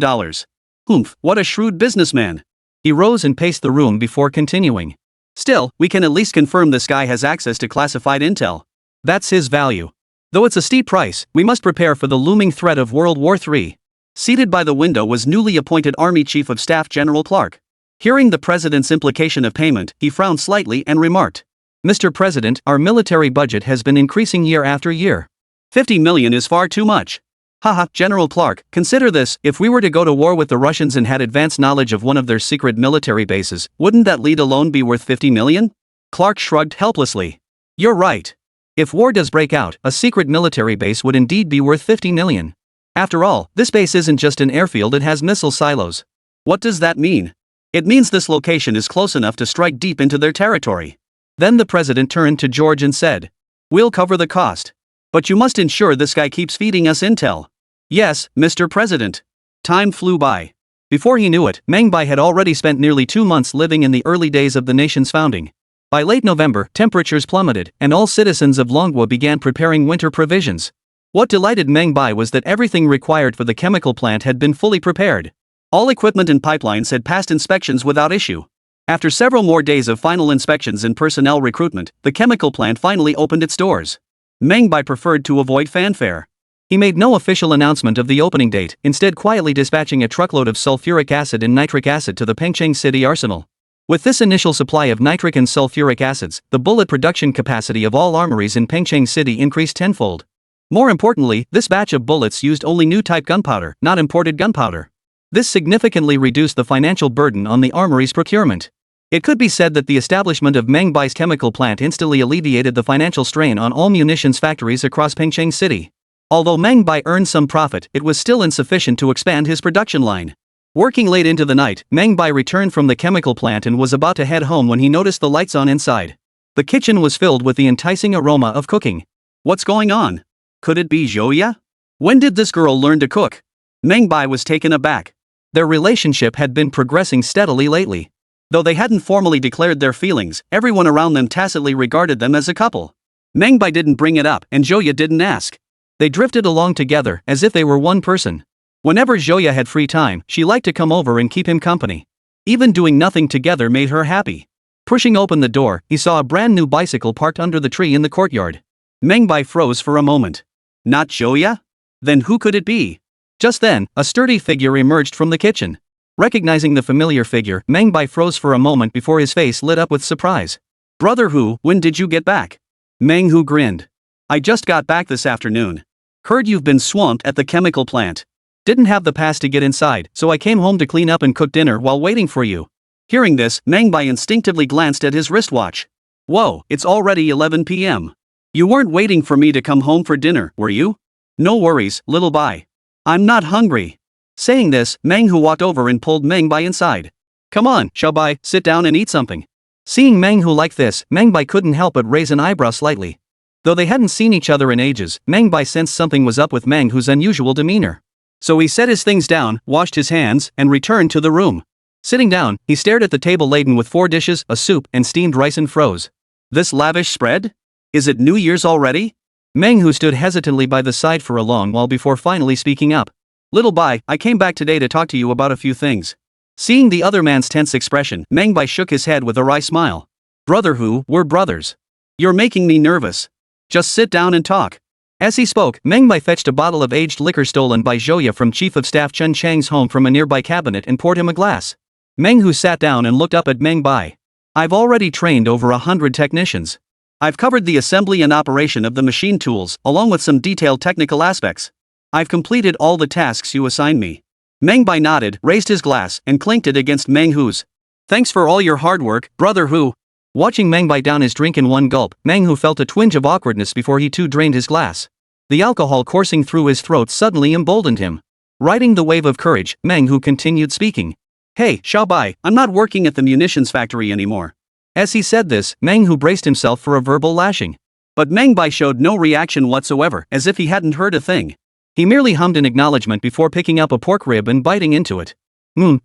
Humph, what a shrewd businessman. He rose and paced the room before continuing. "Still, we can at least confirm this guy has access to classified intel. That's his value. Though it's a steep price, we must prepare for the looming threat of World War III. Seated by the window was newly appointed Army Chief of Staff General Clark. Hearing the president's implication of payment, he frowned slightly and remarked, "Mr. President, our military budget has been increasing year after year. 50 million is far too much. Haha, General Clark, consider this, if we were to go to war with the Russians and had advanced knowledge of one of their secret military bases, wouldn't that lead alone be worth 50 million? Clark shrugged helplessly. "You're right. If war does break out, a secret military base would indeed be worth 50 million. After all, this base isn't just an airfield, it has missile silos." "What does that mean?" "It means this location is close enough to strike deep into their territory." Then the president turned to George and said, "We'll cover the cost. But you must ensure this guy keeps feeding us intel." "Yes, Mr. President." Time flew by. Before he knew it, Meng Bai had already spent nearly 2 months living in the early days of the nation's founding. By late November, temperatures plummeted, and all citizens of Longwa began preparing winter provisions. What delighted Meng Bai was that everything required for the chemical plant had been fully prepared. All equipment and pipelines had passed inspections without issue. After several more days of final inspections and personnel recruitment, the chemical plant finally opened its doors. Meng Bai preferred to avoid fanfare. He made no official announcement of the opening date, instead quietly dispatching a truckload of sulfuric acid and nitric acid to the Pengcheng City arsenal. With this initial supply of nitric and sulfuric acids, the bullet production capacity of all armories in Pengcheng City increased tenfold. More importantly, this batch of bullets used only new type gunpowder, not imported gunpowder. This significantly reduced the financial burden on the armory's procurement. It could be said that the establishment of Meng Bai's chemical plant instantly alleviated the financial strain on all munitions factories across Pengcheng City. Although Meng Bai earned some profit, it was still insufficient to expand his production line. Working late into the night, Meng Bai returned from the chemical plant and was about to head home when he noticed the lights on inside. The kitchen was filled with the enticing aroma of cooking. What's going on? Could it be Zhouya? When did this girl learn to cook? Meng Bai was taken aback. Their relationship had been progressing steadily lately. Though they hadn't formally declared their feelings, everyone around them tacitly regarded them as a couple. Meng Bai didn't bring it up, and Zhouya didn't ask. They drifted along together, as if they were one person. Whenever Zhouya had free time, she liked to come over and keep him company. Even doing nothing together made her happy. Pushing open the door, he saw a brand new bicycle parked under the tree in the courtyard. Meng Bai froze for a moment. Not Zhouya? Then who could it be? Just then, a sturdy figure emerged from the kitchen. Recognizing the familiar figure, Meng Bai froze for a moment before his face lit up with surprise. Brother Hu, when did you get back? Meng Hu grinned. I just got back this afternoon. Heard you've been swamped at the chemical plant. Didn't have the pass to get inside, so I came home to clean up and cook dinner while waiting for you. Hearing this, Meng Bai instinctively glanced at his wristwatch. Whoa, it's already 11 p.m. You weren't waiting for me to come home for dinner, were you? No worries, little Bai. I'm not hungry. Saying this, Meng Hu walked over and pulled Meng Bai inside. Come on, Bai, sit down and eat something. Seeing Meng Hu like this, Meng Bai couldn't help but raise an eyebrow slightly. Though they hadn't seen each other in ages, Meng Bai sensed something was up with Meng Hu's unusual demeanor. So he set his things down, washed his hands, and returned to the room. Sitting down, he stared at the table laden with 4 dishes, a soup, and steamed rice and froze. This lavish spread? Is it New Year's already? Meng Hu stood hesitantly by the side for a long while before finally speaking up. Little Bai, I came back today to talk to you about a few things. Seeing the other man's tense expression, Meng Bai shook his head with a wry smile. Brother Hu, we're brothers. You're making me nervous. Just sit down and talk. As he spoke, Meng Bai fetched a bottle of aged liquor stolen by Zhouya from Chief of Staff Chen Chang's home from a nearby cabinet and poured him a glass. Meng Hu sat down and looked up at Meng Bai. I've already trained over 100 technicians. I've covered the assembly and operation of the machine tools, along with some detailed technical aspects. I've completed all the tasks you assigned me. Meng Bai nodded, raised his glass, and clinked it against Meng Hu's. Thanks for all your hard work, Brother Hu. Watching Meng Bai down his drink in one gulp, Meng Hu felt a twinge of awkwardness before he too drained his glass. The alcohol coursing through his throat suddenly emboldened him. Riding the wave of courage, Meng Hu continued speaking. Hey, Bai, I'm not working at the munitions factory anymore. As he said this, Meng Hu braced himself for a verbal lashing. But Meng Bai showed no reaction whatsoever, as if he hadn't heard a thing. He merely hummed in acknowledgement before picking up a pork rib and biting into it.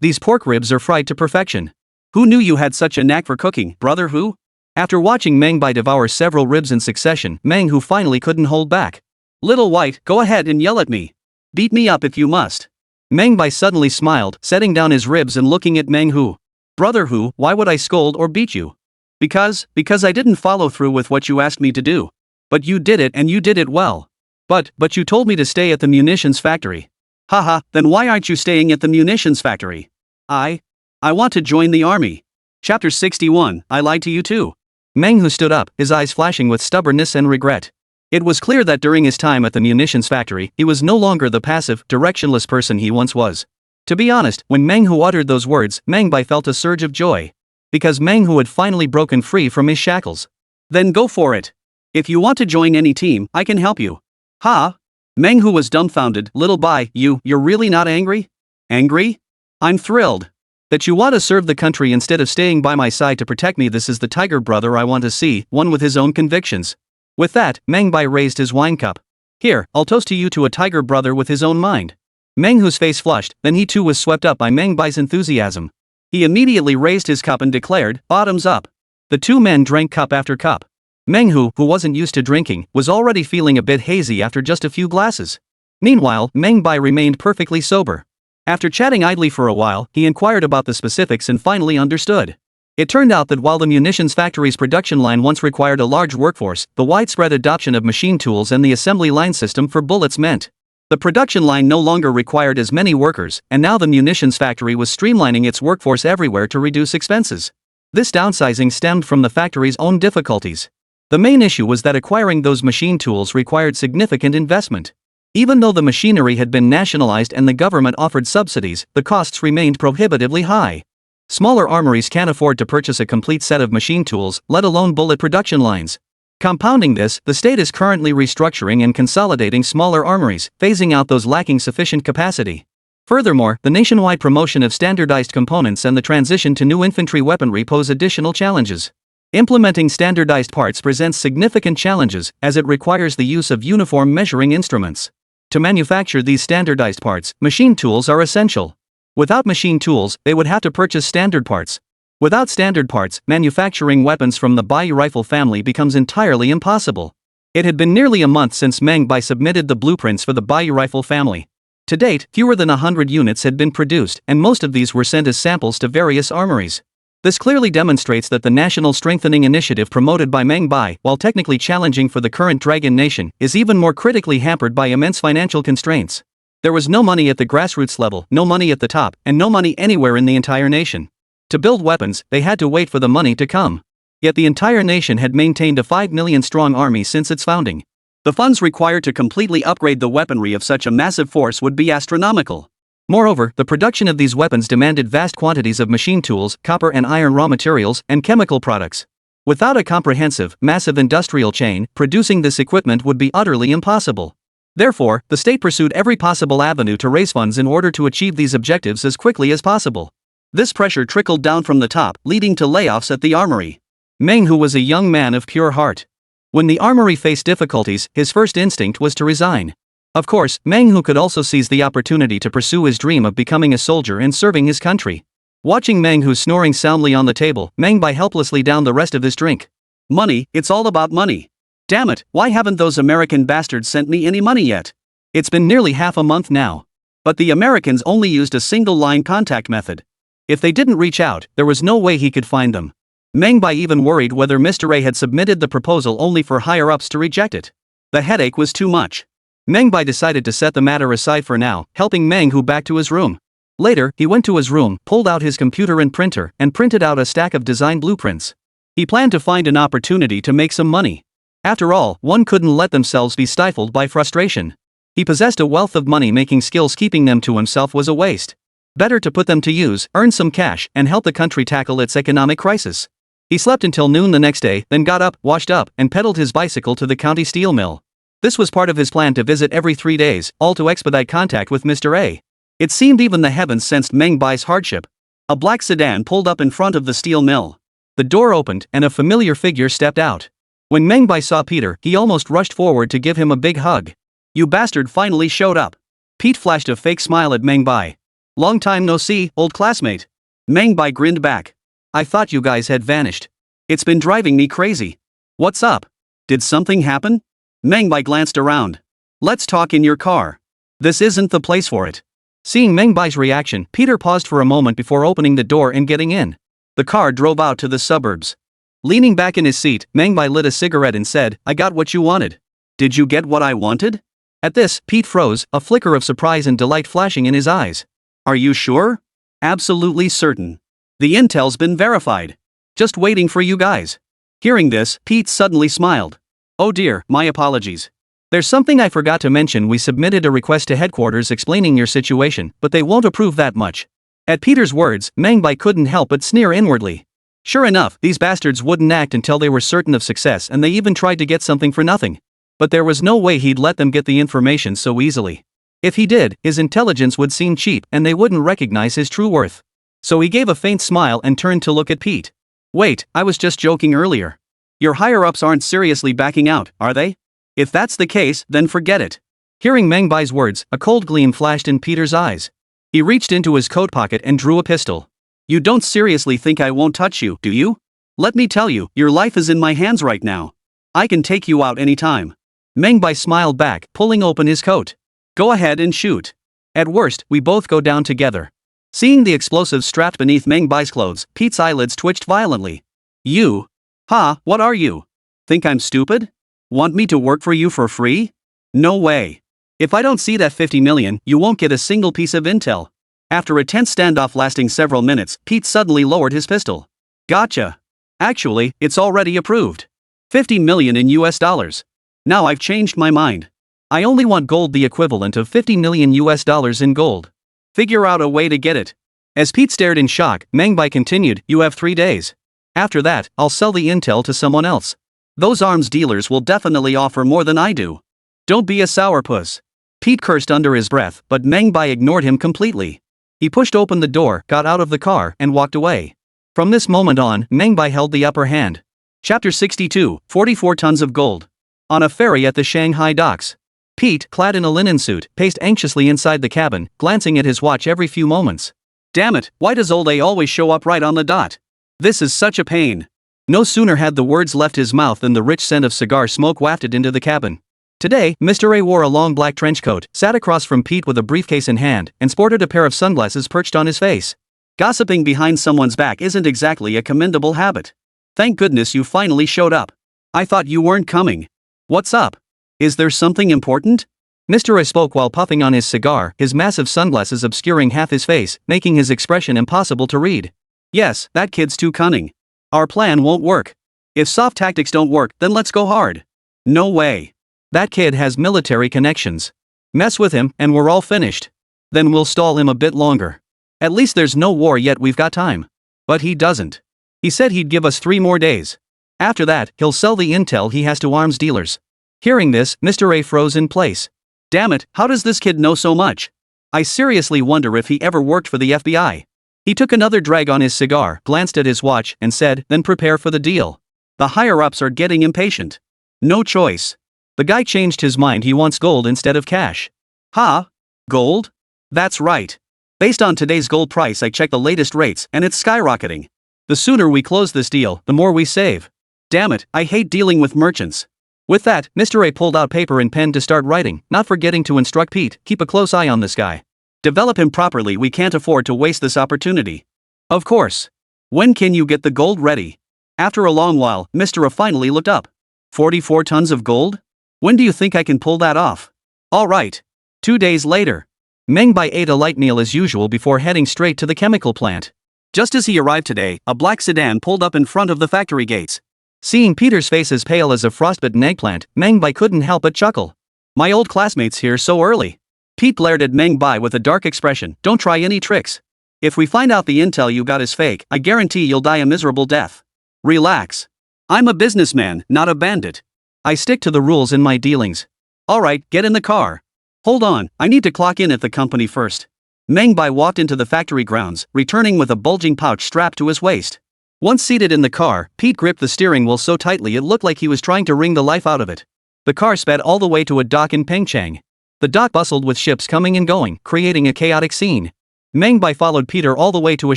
These pork ribs are fried to perfection. Who knew you had such a knack for cooking, Brother Hu? After watching Meng Bai devour several ribs in succession, Meng Hu finally couldn't hold back. Little White, go ahead and yell at me. Beat me up if you must. Meng Bai suddenly smiled, setting down his ribs and looking at Meng Hu. Brother Hu, why would I scold or beat you? Because I didn't follow through with what you asked me to do. But you did it and you did it well. But you told me to stay at the munitions factory. Haha, then why aren't you staying at the munitions factory? I want to join the army. Chapter 61, I lied to you too. Meng Hu stood up, his eyes flashing with stubbornness and regret. It was clear that during his time at the munitions factory, he was no longer the passive, directionless person he once was. To be honest, when Meng Hu uttered those words, Meng Bai felt a surge of joy. Because Meng Hu had finally broken free from his shackles. Then go for it. If you want to join any team, I can help you. Ha? Meng Hu was dumbfounded. Little Bai, you're really not angry? Angry? I'm thrilled. That you want to serve the country instead of staying by my side to protect me. This is the tiger brother I want to see, one with his own convictions. With that, Meng Bai raised his wine cup. Here, I'll toast to you to a tiger brother with his own mind. Meng Hu's face flushed, then he too was swept up by Meng Bai's enthusiasm. He immediately raised his cup and declared, bottoms up. The two men drank cup after cup. Meng Hu, who wasn't used to drinking, was already feeling a bit hazy after just a few glasses. Meanwhile, Meng Bai remained perfectly sober. After chatting idly for a while, he inquired about the specifics and finally understood. It turned out that while the munitions factory's production line once required a large workforce, the widespread adoption of machine tools and the assembly line system for bullets meant the production line no longer required as many workers, and now the munitions factory was streamlining its workforce everywhere to reduce expenses. This downsizing stemmed from the factory's own difficulties. The main issue was that acquiring those machine tools required significant investment. Even though the machinery had been nationalized and the government offered subsidies, the costs remained prohibitively high. Smaller armories can't afford to purchase a complete set of machine tools, let alone bullet production lines. Compounding this, the state is currently restructuring and consolidating smaller armories, phasing out those lacking sufficient capacity. Furthermore, the nationwide promotion of standardized components and the transition to new infantry weaponry pose additional challenges. Implementing standardized parts presents significant challenges, as it requires the use of uniform measuring instruments. To manufacture these standardized parts, machine tools are essential. Without machine tools, they would have to purchase standard parts. Without standard parts, manufacturing weapons from the Bai rifle family becomes entirely impossible. It had been nearly a month since Meng Bai submitted the blueprints for the Bai rifle family. To date, fewer than 100 units had been produced, and most of these were sent as samples to various armories. This clearly demonstrates that the national strengthening initiative promoted by Meng Bai, while technically challenging for the current Dragon Nation, is even more critically hampered by immense financial constraints. There was no money at the grassroots level, no money at the top, and no money anywhere in the entire nation. To build weapons, they had to wait for the money to come. Yet the entire nation had maintained a 5 million strong army since its founding. The funds required to completely upgrade the weaponry of such a massive force would be astronomical. Moreover, the production of these weapons demanded vast quantities of machine tools, copper and iron raw materials, and chemical products. Without a comprehensive, massive industrial chain, producing this equipment would be utterly impossible. Therefore, the state pursued every possible avenue to raise funds in order to achieve these objectives as quickly as possible. This pressure trickled down from the top, leading to layoffs at the armory. Meng, who was a young man of pure heart. When the armory faced difficulties, his first instinct was to resign. Of course, Meng Hu could also seize the opportunity to pursue his dream of becoming a soldier and serving his country. Watching Meng Hu snoring soundly on the table, Meng Bai helplessly downed the rest of his drink. Money, it's all about money. Damn it, why haven't those American bastards sent me any money yet? It's been nearly half a month now. But the Americans only used a single-line contact method. If they didn't reach out, there was no way he could find them. Meng Bai even worried whether Mr. A had submitted the proposal only for higher-ups to reject it. The headache was too much. Meng Bai decided to set the matter aside for now, helping Meng Hu back to his room. Later, he went to his room, pulled out his computer and printer, and printed out a stack of design blueprints. He planned to find an opportunity to make some money. After all, one couldn't let themselves be stifled by frustration. He possessed a wealth of money-making skills. Keeping them to himself was a waste. Better to put them to use, earn some cash, and help the country tackle its economic crisis. He slept until noon the next day, then got up, washed up, and pedaled his bicycle to the county steel mill. This was part of his plan to visit every 3 days, all to expedite contact with Mr. A. It seemed even the heavens sensed Meng Bai's hardship. A black sedan pulled up in front of the steel mill. The door opened, and a familiar figure stepped out. When Meng Bai saw Peter, he almost rushed forward to give him a big hug. "You bastard finally showed up." Pete flashed a fake smile at Meng Bai. "Long time no see, old classmate." Meng Bai grinned back. "I thought you guys had vanished. It's been driving me crazy. What's up? Did something happen?" Meng Bai glanced around. "Let's talk in your car. This isn't the place for it." Seeing Meng Bai's reaction, Peter paused for a moment before opening the door and getting in. The car drove out to the suburbs. Leaning back in his seat, Meng Bai lit a cigarette and said, "I got what you wanted." "Did you get what I wanted?" At this, Pete froze, a flicker of surprise and delight flashing in his eyes. "Are you sure?" "Absolutely certain. The intel's been verified. Just waiting for you guys." Hearing this, Pete suddenly smiled. "Oh dear, my apologies. There's something I forgot to mention. We submitted a request to headquarters explaining your situation, but they won't approve that much." At Peter's words, Meng Bai couldn't help but sneer inwardly. Sure enough, these bastards wouldn't act until they were certain of success, and they even tried to get something for nothing. But there was no way he'd let them get the information so easily. If he did, his intelligence would seem cheap and they wouldn't recognize his true worth. So he gave a faint smile and turned to look at Pete. "Wait, I was just joking earlier. Your higher-ups aren't seriously backing out, are they? If that's the case, then forget it." Hearing Meng Bai's words, a cold gleam flashed in Peter's eyes. He reached into his coat pocket and drew a pistol. "You don't seriously think I won't touch you, do you? Let me tell you, your life is in my hands right now. I can take you out anytime." Meng Bai smiled back, pulling open his coat. "Go ahead and shoot. At worst, we both go down together." Seeing the explosives strapped beneath Meng Bai's clothes, Pete's eyelids twitched violently. You? Ha, what are you? Think I'm stupid? Want me to work for you for free? No way. If I don't see that 50 million, you won't get a single piece of intel. After a tense standoff lasting several minutes, Pete suddenly lowered his pistol. Gotcha. Actually, it's already approved. 50 million in US dollars. Now I've changed my mind. I only want gold, the equivalent of 50 million US dollars in gold. Figure out a way to get it. As Pete stared in shock, Meng Bai continued, you have 3 days. After that, I'll sell the intel to someone else. Those arms dealers will definitely offer more than I do. Don't be a sourpuss. Pete cursed under his breath, but Meng Bai ignored him completely. He pushed open the door, got out of the car, and walked away. From this moment on, Meng Bai held the upper hand. Chapter 62, 44 tons of gold. On a ferry at the Shanghai docks. Pete, clad in a linen suit, paced anxiously inside the cabin, glancing at his watch every few moments. Damn it, why does old A always show up right on the dot? This is such a pain. No sooner had the words left his mouth than the rich scent of cigar smoke wafted into the cabin. Today, Mr. A wore a long black trench coat, sat across from Pete with a briefcase in hand, and sported a pair of sunglasses perched on his face. Gossiping behind someone's back isn't exactly a commendable habit. Thank goodness you finally showed up. I thought you weren't coming. What's up? Is there something important? Mr. A spoke while puffing on his cigar, his massive sunglasses obscuring half his face, making his expression impossible to read. Yes, that kid's too cunning. Our plan won't work. If soft tactics don't work, then let's go hard. No way. That kid has military connections. Mess with him, and we're all finished. Then we'll stall him a bit longer. At least there's no war yet, we've got time. But he doesn't. He said he'd give us 3 more days. After that, he'll sell the intel he has to arms dealers. Hearing this, Mr. A froze in place. Damn it, how does this kid know so much? I seriously wonder if he ever worked for the FBI. He took another drag on his cigar, glanced at his watch, and said, then prepare for the deal. The higher-ups are getting impatient. No choice. The guy changed his mind, he wants gold instead of cash. Ha? Gold? That's right. Based on today's gold price, I checked the latest rates, and it's skyrocketing. The sooner we close this deal, the more we save. Damn it, I hate dealing with merchants. With that, Mr. A pulled out paper and pen to start writing, not forgetting to instruct Pete, keep a close eye on this guy. Develop him properly, we can't afford to waste this opportunity. Of course. When can you get the gold ready? After a long while, Mr. A finally looked up. 44 tons of gold? When do you think I can pull that off? All right. 2 days later. Meng Bai ate a light meal as usual before heading straight to the chemical plant. Just as he arrived today, a black sedan pulled up in front of the factory gates. Seeing Peter's face as pale as a frostbitten eggplant, Meng Bai couldn't help but chuckle. My old classmates here so early. Pete glared at Meng Bai with a dark expression, don't try any tricks. If we find out the intel you got is fake, I guarantee you'll die a miserable death. Relax. I'm a businessman, not a bandit. I stick to the rules in my dealings. Alright, get in the car. Hold on, I need to clock in at the company first. Meng Bai walked into the factory grounds, returning with a bulging pouch strapped to his waist. Once seated in the car, Pete gripped the steering wheel so tightly it looked like he was trying to wring the life out of it. The car sped all the way to a dock in Pengchang. The dock bustled with ships coming and going, creating a chaotic scene. Meng Bai followed Peter all the way to a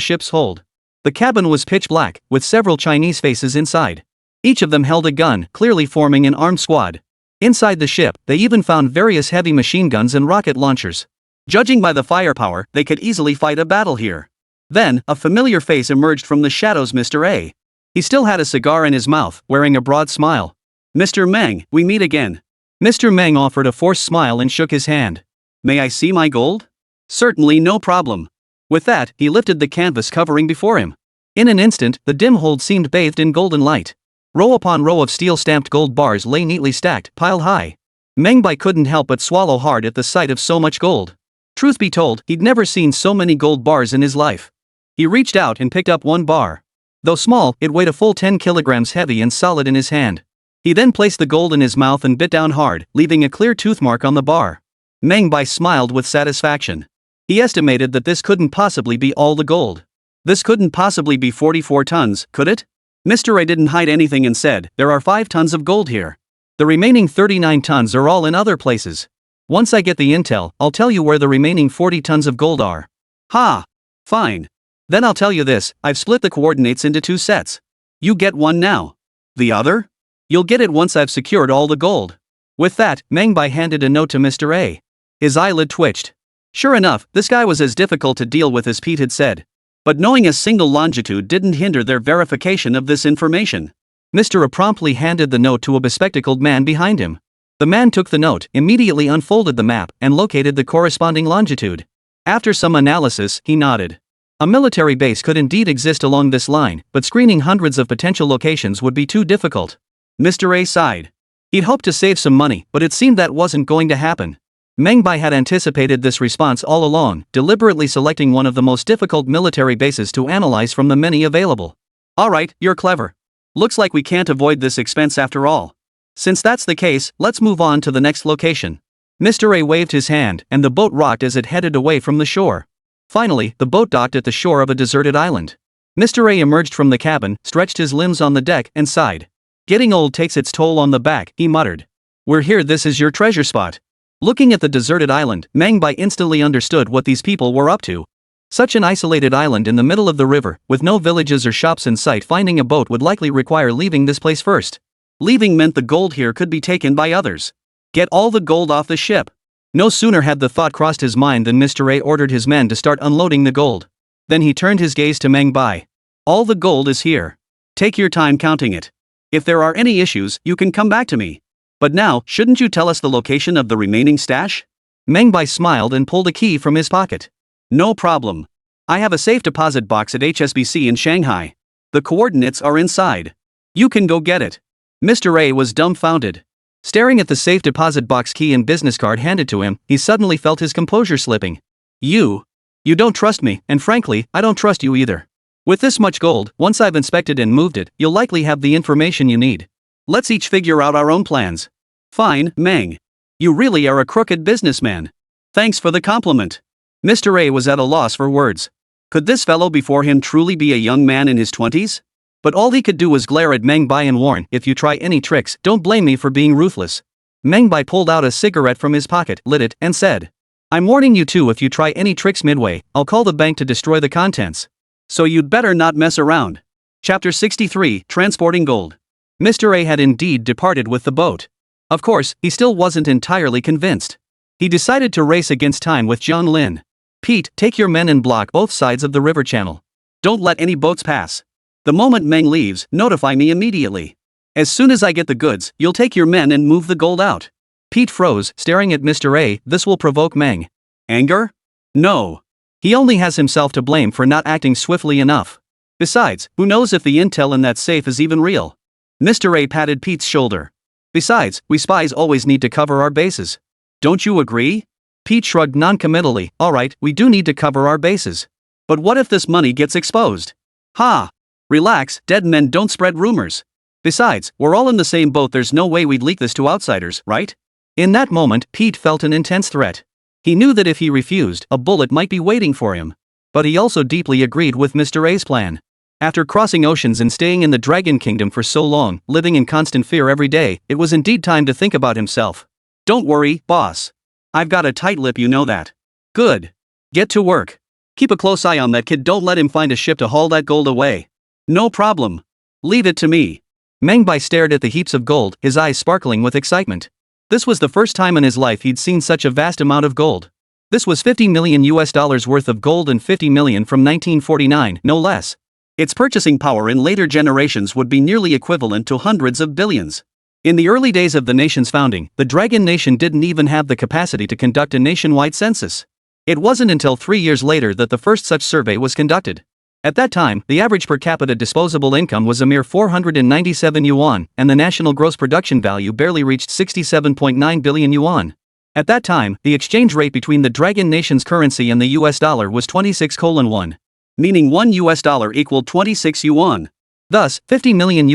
ship's hold. The cabin was pitch black, with several Chinese faces inside. Each of them held a gun, clearly forming an armed squad. Inside the ship, they even found various heavy machine guns and rocket launchers. Judging by the firepower, they could easily fight a battle here. Then, a familiar face emerged from the shadows, Mr. A. He still had a cigar in his mouth, wearing a broad smile. Mr. Meng, we meet again. Mr. Meng offered a forced smile and shook his hand. May I see my gold? Certainly, no problem. With that, he lifted the canvas covering before him. In an instant, the dim hold seemed bathed in golden light. Row upon row of steel-stamped gold bars lay neatly stacked, piled high. Meng Bai couldn't help but swallow hard at the sight of so much gold. Truth be told, he'd never seen so many gold bars in his life. He reached out and picked up one bar. Though small, it weighed a full 10 kilograms, heavy and solid in his hand. He then placed the gold in his mouth and bit down hard, leaving a clear tooth mark on the bar. Meng Bai smiled with satisfaction. He estimated that this couldn't possibly be all the gold. This couldn't possibly be 44 tons, could it? Mr. A didn't hide anything and said, there are 5 tons of gold here. The remaining 39 tons are all in other places. Once I get the intel, I'll tell you where the remaining 40 tons of gold are. Ha! Fine. Then I'll tell you this, I've split the coordinates into 2 sets. You get one now. The other? You'll get it once I've secured all the gold. With that, Meng Bai handed a note to Mr. A. His eyelid twitched. Sure enough, this guy was as difficult to deal with as Pete had said. But knowing a single longitude didn't hinder their verification of this information. Mr. A promptly handed the note to a bespectacled man behind him. The man took the note, immediately unfolded the map, and located the corresponding longitude. After some analysis, he nodded. A military base could indeed exist along this line, but screening hundreds of potential locations would be too difficult. Mr. A sighed. He'd hoped to save some money, but it seemed that wasn't going to happen. Meng Bai had anticipated this response all along, deliberately selecting one of the most difficult military bases to analyze from the many available. Alright, you're clever. Looks like we can't avoid this expense after all. Since that's the case, let's move on to the next location. Mr. A waved his hand, and the boat rocked as it headed away from the shore. Finally, the boat docked at the shore of a deserted island. Mr. A emerged from the cabin, stretched his limbs on the deck, and sighed. Getting old takes its toll on the back, he muttered. We're here, this is your treasure spot. Looking at the deserted island, Meng Bai instantly understood what these people were up to. Such an isolated island in the middle of the river, with no villages or shops in sight, finding a boat would likely require leaving this place first. Leaving meant the gold here could be taken by others. Get all the gold off the ship. No sooner had the thought crossed his mind than Mr. A ordered his men to start unloading the gold. Then he turned his gaze to Meng Bai. All the gold is here. Take your time counting it. If there are any issues, you can come back to me. But now, shouldn't you tell us the location of the remaining stash? Meng Bai smiled and pulled a key from his pocket. No problem. I have a safe deposit box at HSBC in Shanghai. The coordinates are inside. You can go get it. Mr. A was dumbfounded. Staring at the safe deposit box key and business card handed to him, he suddenly felt his composure slipping. You don't trust me, and frankly, I don't trust you either. With this much gold, once I've inspected and moved it, you'll likely have the information you need. Let's each figure out our own plans. Fine, Meng. You really are a crooked businessman. Thanks for the compliment. Mr. A was at a loss for words. Could this fellow before him truly be a young man in his 20s? But all he could do was glare at Meng Bai and warn, if you try any tricks, don't blame me for being ruthless. Meng Bai pulled out a cigarette from his pocket, lit it, and said, I'm warning you too, if you try any tricks midway, I'll call the bank to destroy the contents. So you'd better not mess around. Chapter 63, Transporting Gold. Mr. A had indeed departed with the boat. Of course, he still wasn't entirely convinced. He decided to race against time with John Lin. Pete, take your men and block both sides of the river channel. Don't let any boats pass. The moment Meng leaves, notify me immediately. As soon as I get the goods, you'll take your men and move the gold out. Pete froze, staring at Mr. A. This will provoke Meng. Anger? No. He only has himself to blame for not acting swiftly enough. Besides, who knows if the intel in that safe is even real? Mr. A patted Pete's shoulder. Besides, we spies always need to cover our bases. Don't you agree? Pete shrugged noncommittally. Alright, we do need to cover our bases. But what if this money gets exposed? Ha! Relax, dead men don't spread rumors. Besides, we're all in the same boat, there's no way we'd leak this to outsiders, right? In that moment, Pete felt an intense threat. He knew that if he refused, a bullet might be waiting for him. But he also deeply agreed with Mr. A's plan. After crossing oceans and staying in the Dragon Kingdom for so long, living in constant fear every day, it was indeed time to think about himself. Don't worry, boss. I've got a tight lip, you know that. Good. Get to work. Keep a close eye on that kid, don't let him find a ship to haul that gold away. No problem. Leave it to me. Meng Bai stared at the heaps of gold, his eyes sparkling with excitement. This was the first time in his life he'd seen such a vast amount of gold. This was $50 million worth of gold, and $50 million from 1949, no less. Its purchasing power in later generations would be nearly equivalent to hundreds of billions. In the early days of the nation's founding, the Dragon Nation didn't even have the capacity to conduct a nationwide census. It wasn't until 3 years later that the first such survey was conducted. At that time, the average per capita disposable income was a mere 497 yuan, and the national gross production value barely reached 67.9 billion yuan. At that time, the exchange rate between the Dragon Nation's currency and the US dollar was 26:1. Meaning $1 equaled 26 yuan. Thus, $50 million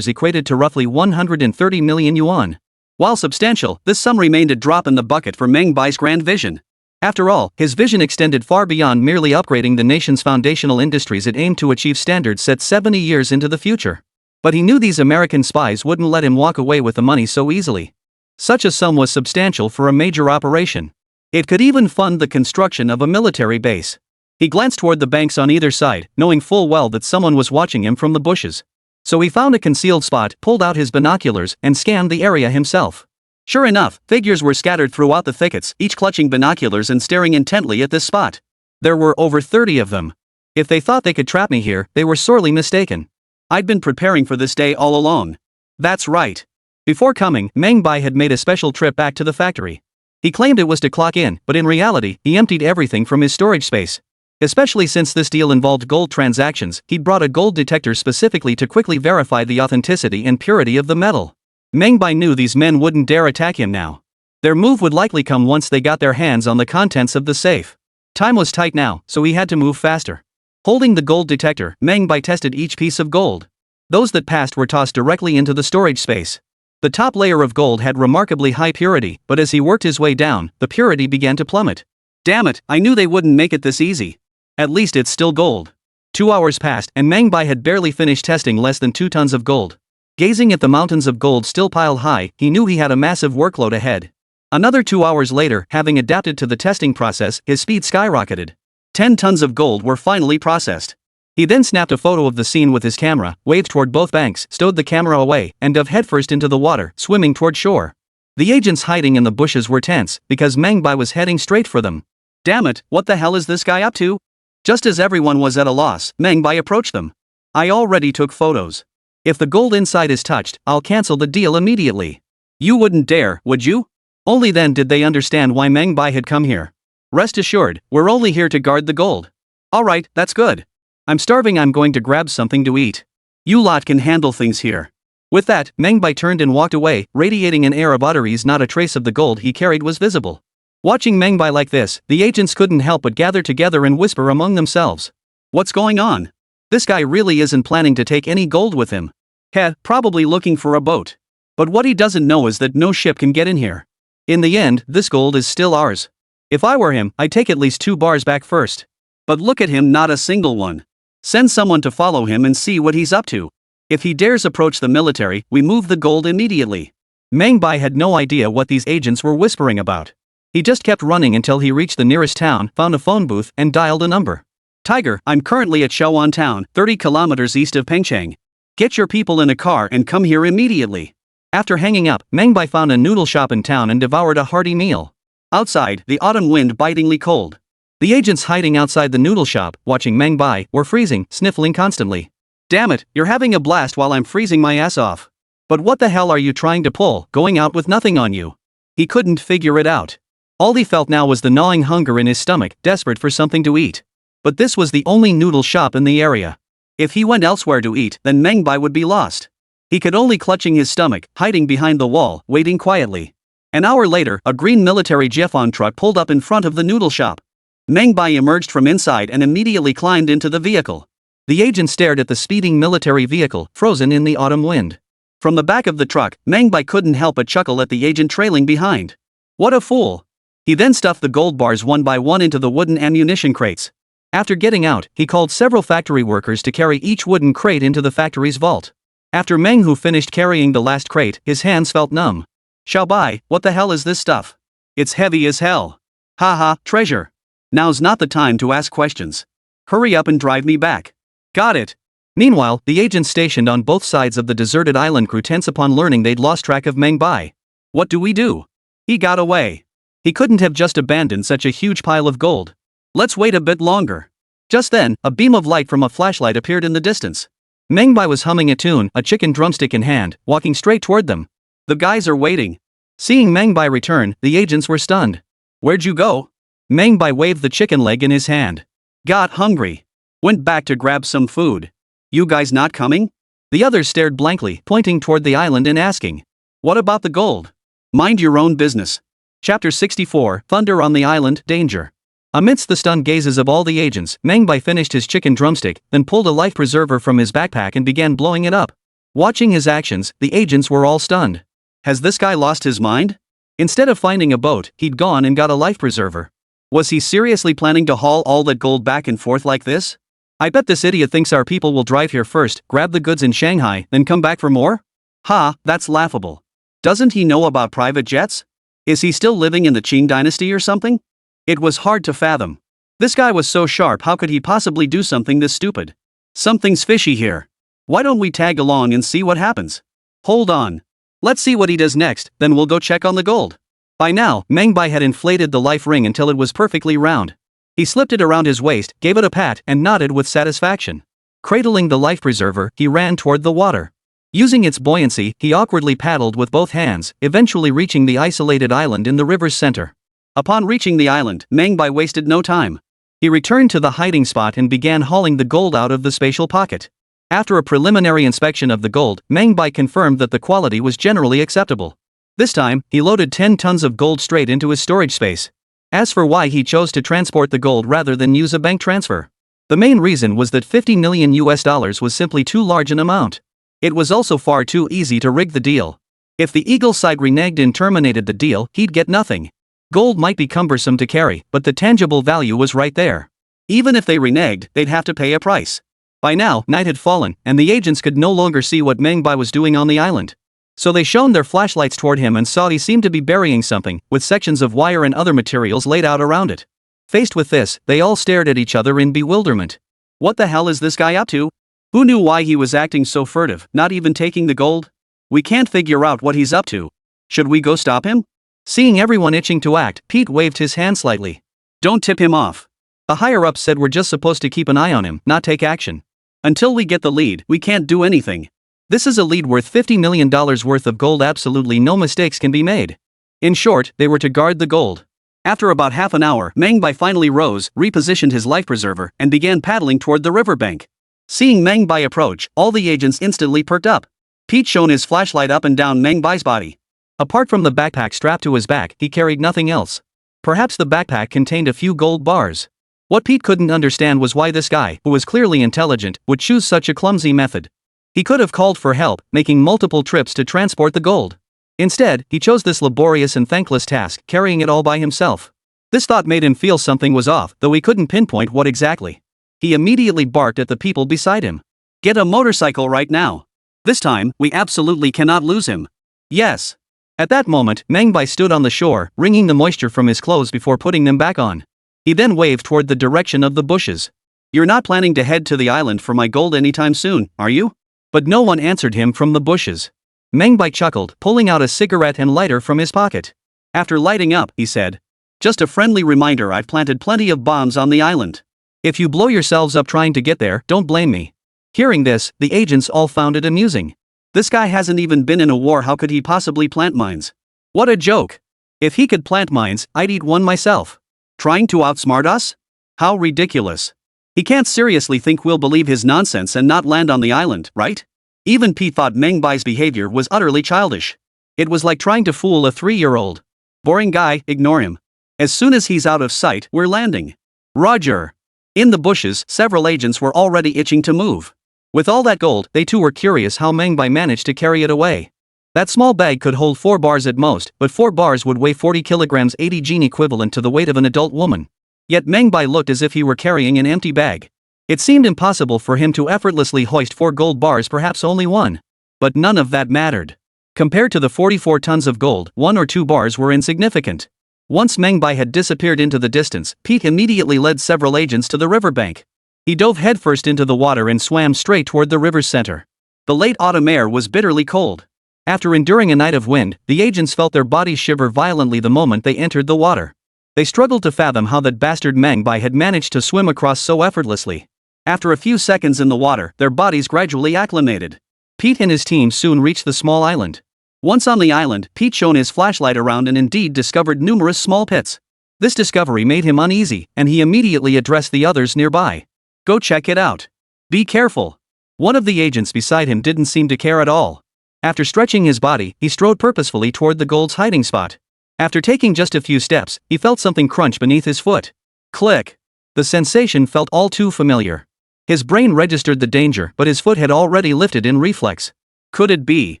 equated to roughly 130 million yuan. While substantial, this sum remained a drop in the bucket for Meng Bai's grand vision. After all, his vision extended far beyond merely upgrading the nation's foundational industries. It aimed to achieve standards set 70 years into the future. But he knew these American spies wouldn't let him walk away with the money so easily. Such a sum was substantial for a major operation. It could even fund the construction of a military base. He glanced toward the banks on either side, knowing full well that someone was watching him from the bushes. So he found a concealed spot, pulled out his binoculars, and scanned the area himself. Sure enough, figures were scattered throughout the thickets, each clutching binoculars and staring intently at this spot. There were over 30 of them. If they thought they could trap me here, they were sorely mistaken. I'd been preparing for this day all along. That's right. Before coming, Meng Bai had made a special trip back to the factory. He claimed it was to clock in, but in reality, he emptied everything from his storage space. Especially since this deal involved gold transactions, he'd brought a gold detector specifically to quickly verify the authenticity and purity of the metal. Meng Bai knew these men wouldn't dare attack him now. Their move would likely come once they got their hands on the contents of the safe. Time was tight now, so he had to move faster. Holding the gold detector, Meng Bai tested each piece of gold. Those that passed were tossed directly into the storage space. The top layer of gold had remarkably high purity, but as he worked his way down, the purity began to plummet. Damn it, I knew they wouldn't make it this easy. At least it's still gold. 2 hours passed and Meng Bai had barely finished testing less than 2 tons of gold. Gazing at the mountains of gold still piled high, he knew he had a massive workload ahead. Another 2 hours later, having adapted to the testing process, his speed skyrocketed. 10 tons of gold were finally processed. He then snapped a photo of the scene with his camera, waved toward both banks, stowed the camera away, and dove headfirst into the water, swimming toward shore. The agents hiding in the bushes were tense, because Meng Bai was heading straight for them. Damn it, what the hell is this guy up to? Just as everyone was at a loss, Meng Bai approached them. I already took photos. If the gold inside is touched, I'll cancel the deal immediately. You wouldn't dare, would you? Only then did they understand why Meng Bai had come here. Rest assured, we're only here to guard the gold. Alright, that's good. I'm starving, I'm going to grab something to eat. You lot can handle things here. With that, Meng Bai turned and walked away, radiating an air of utter ease. Not a trace of the gold he carried was visible. Watching Meng Bai like this, the agents couldn't help but gather together and whisper among themselves. What's going on? This guy really isn't planning to take any gold with him. Heh, probably looking for a boat. But what he doesn't know is that no ship can get in here. In the end, this gold is still ours. If I were him, I'd take at least 2 bars back first. But look at him, not a single one. Send someone to follow him and see what he's up to. If he dares approach the military, we move the gold immediately. Meng Bai had no idea what these agents were whispering about. He just kept running until he reached the nearest town, found a phone booth, and dialed a number. Tiger, I'm currently at Shaoan Town, 30 kilometers east of Pengcheng. Get your people in a car and come here immediately. After hanging up, Meng Bai found a noodle shop in town and devoured a hearty meal. Outside, the autumn wind bitingly cold. The agents hiding outside the noodle shop, watching Meng Bai, were freezing, sniffling constantly. Damn it, you're having a blast while I'm freezing my ass off. But what the hell are you trying to pull, going out with nothing on you? He couldn't figure it out. All he felt now was the gnawing hunger in his stomach, desperate for something to eat. But this was the only noodle shop in the area. If he went elsewhere to eat, then Meng Bai would be lost. He could only clutching his stomach, hiding behind the wall, waiting quietly. An hour later, a green military Jeffon truck pulled up in front of the noodle shop. Meng Bai emerged from inside and immediately climbed into the vehicle. The agent stared at the speeding military vehicle, frozen in the autumn wind. From the back of the truck, Meng Bai couldn't help but chuckle at the agent trailing behind. What a fool! He then stuffed the gold bars one by one into the wooden ammunition crates. After getting out, he called several factory workers to carry each wooden crate into the factory's vault. After Meng Hu finished carrying the last crate, his hands felt numb. Xiao Bai, what the hell is this stuff? It's heavy as hell. Haha, treasure. Now's not the time to ask questions. Hurry up and drive me back. Got it. Meanwhile, the agents stationed on both sides of the deserted island grew tense upon learning they'd lost track of Meng Bai. What do we do? He got away. He couldn't have just abandoned such a huge pile of gold. Let's wait a bit longer. Just then, a beam of light from a flashlight appeared in the distance. Meng Bai was humming a tune, a chicken drumstick in hand, walking straight toward them. The guys are waiting. Seeing Meng Bai return, the agents were stunned. Where'd you go? Meng Bai waved the chicken leg in his hand. Got hungry. Went back to grab some food. You guys not coming? The others stared blankly, pointing toward the island and asking. What about the gold? Mind your own business. Chapter 64, Thunder on the Island, Danger. Amidst the stunned gazes of all the agents, Meng Bai finished his chicken drumstick, then pulled a life preserver from his backpack and began blowing it up. Watching his actions, the agents were all stunned. Has this guy lost his mind? Instead of finding a boat, he'd gone and got a life preserver. Was he seriously planning to haul all that gold back and forth like this? I bet this idiot thinks our people will drive here first, grab the goods in Shanghai, then come back for more? Ha, that's laughable. Doesn't he know about private jets? Is he still living in the Qing dynasty or something? It was hard to fathom. This guy was so sharp, how could he possibly do something this stupid? Something's fishy here. Why don't we tag along and see what happens? Hold on. Let's see what he does next, then we'll go check on the gold. By now, Meng Bai had inflated the life ring until it was perfectly round. He slipped it around his waist, gave it a pat, and nodded with satisfaction. Cradling the life preserver, he ran toward the water. Using its buoyancy, he awkwardly paddled with both hands, eventually reaching the isolated island in the river's center. Upon reaching the island, Meng Bai wasted no time. He returned to the hiding spot and began hauling the gold out of the spatial pocket. After a preliminary inspection of the gold, Meng Bai confirmed that the quality was generally acceptable. This time, he loaded 10 tons of gold straight into his storage space. As for why he chose to transport the gold rather than use a bank transfer, the main reason was that $50 million was simply too large an amount. It was also far too easy to rig the deal. If the Eagle side reneged and terminated the deal, he'd get nothing. Gold might be cumbersome to carry, but the tangible value was right there. Even if they reneged, they'd have to pay a price. By now, night had fallen, and the agents could no longer see what Meng Bai was doing on the island. So they shone their flashlights toward him and saw he seemed to be burying something, with sections of wire and other materials laid out around it. Faced with this, they all stared at each other in bewilderment. What the hell is this guy up to? Who knew why he was acting so furtive, not even taking the gold? We can't figure out what he's up to. Should we go stop him? Seeing everyone itching to act, Pete waved his hand slightly. Don't tip him off. The higher-ups said we're just supposed to keep an eye on him, not take action. Until we get the lead, we can't do anything. This is a lead worth $50 million worth of gold, absolutely no mistakes can be made. In short, they were to guard the gold. After about half an hour, Meng Bai finally rose, repositioned his life preserver, and began paddling toward the riverbank. Seeing Meng Bai approach, all the agents instantly perked up. Pete shone his flashlight up and down Meng Bai's body. Apart from the backpack strapped to his back, he carried nothing else. Perhaps the backpack contained a few gold bars. What Pete couldn't understand was why this guy, who was clearly intelligent, would choose such a clumsy method. He could have called for help, making multiple trips to transport the gold. Instead, he chose this laborious and thankless task, carrying it all by himself. This thought made him feel something was off, though he couldn't pinpoint what exactly. He immediately barked at the people beside him. Get a motorcycle right now. This time, we absolutely cannot lose him. Yes. At that moment, Meng Bai stood on the shore, wringing the moisture from his clothes before putting them back on. He then waved toward the direction of the bushes. You're not planning to head to the island for my gold anytime soon, are you? But no one answered him from the bushes. Meng Bai chuckled, pulling out a cigarette and lighter from his pocket. After lighting up, he said, just a friendly reminder, I've planted plenty of bombs on the island. If you blow yourselves up trying to get there, don't blame me. Hearing this, the agents all found it amusing. This guy hasn't even been in a war, how could he possibly plant mines? What a joke. If he could plant mines, I'd eat one myself. Trying to outsmart us? How ridiculous. He can't seriously think we'll believe his nonsense and not land on the island, right? Even Pete thought Meng Bai's behavior was utterly childish. It was like trying to fool a 3-year-old. Boring guy, ignore him. As soon as he's out of sight, we're landing. Roger. In the bushes, several agents were already itching to move. With all that gold, they too were curious how Meng Bai managed to carry it away. That small bag could hold 4 bars at most, but 4 bars would weigh 40 kilograms, 80 gene equivalent to the weight of an adult woman. Yet Meng Bai looked as if he were carrying an empty bag. It seemed impossible for him to effortlessly hoist 4 gold bars, perhaps only 1. But none of that mattered. Compared to the 44 tons of gold, 1 or 2 bars were insignificant. Once Meng Bai had disappeared into the distance, Pete immediately led several agents to the riverbank. He dove headfirst into the water and swam straight toward the river's center. The late autumn air was bitterly cold. After enduring a night of wind, the agents felt their bodies shiver violently the moment they entered the water. They struggled to fathom how that bastard Meng Bai had managed to swim across so effortlessly. After a few seconds in the water, their bodies gradually acclimated. Pete and his team soon reached the small island. Once on the island, Pete shone his flashlight around and indeed discovered numerous small pits. This discovery made him uneasy, and he immediately addressed the others nearby. Go check it out. Be careful. One of the agents beside him didn't seem to care at all. After stretching his body, he strode purposefully toward the gold's hiding spot. After taking just a few steps, he felt something crunch beneath his foot. Click. The sensation felt all too familiar. His brain registered the danger, but his foot had already lifted in reflex. Could it be?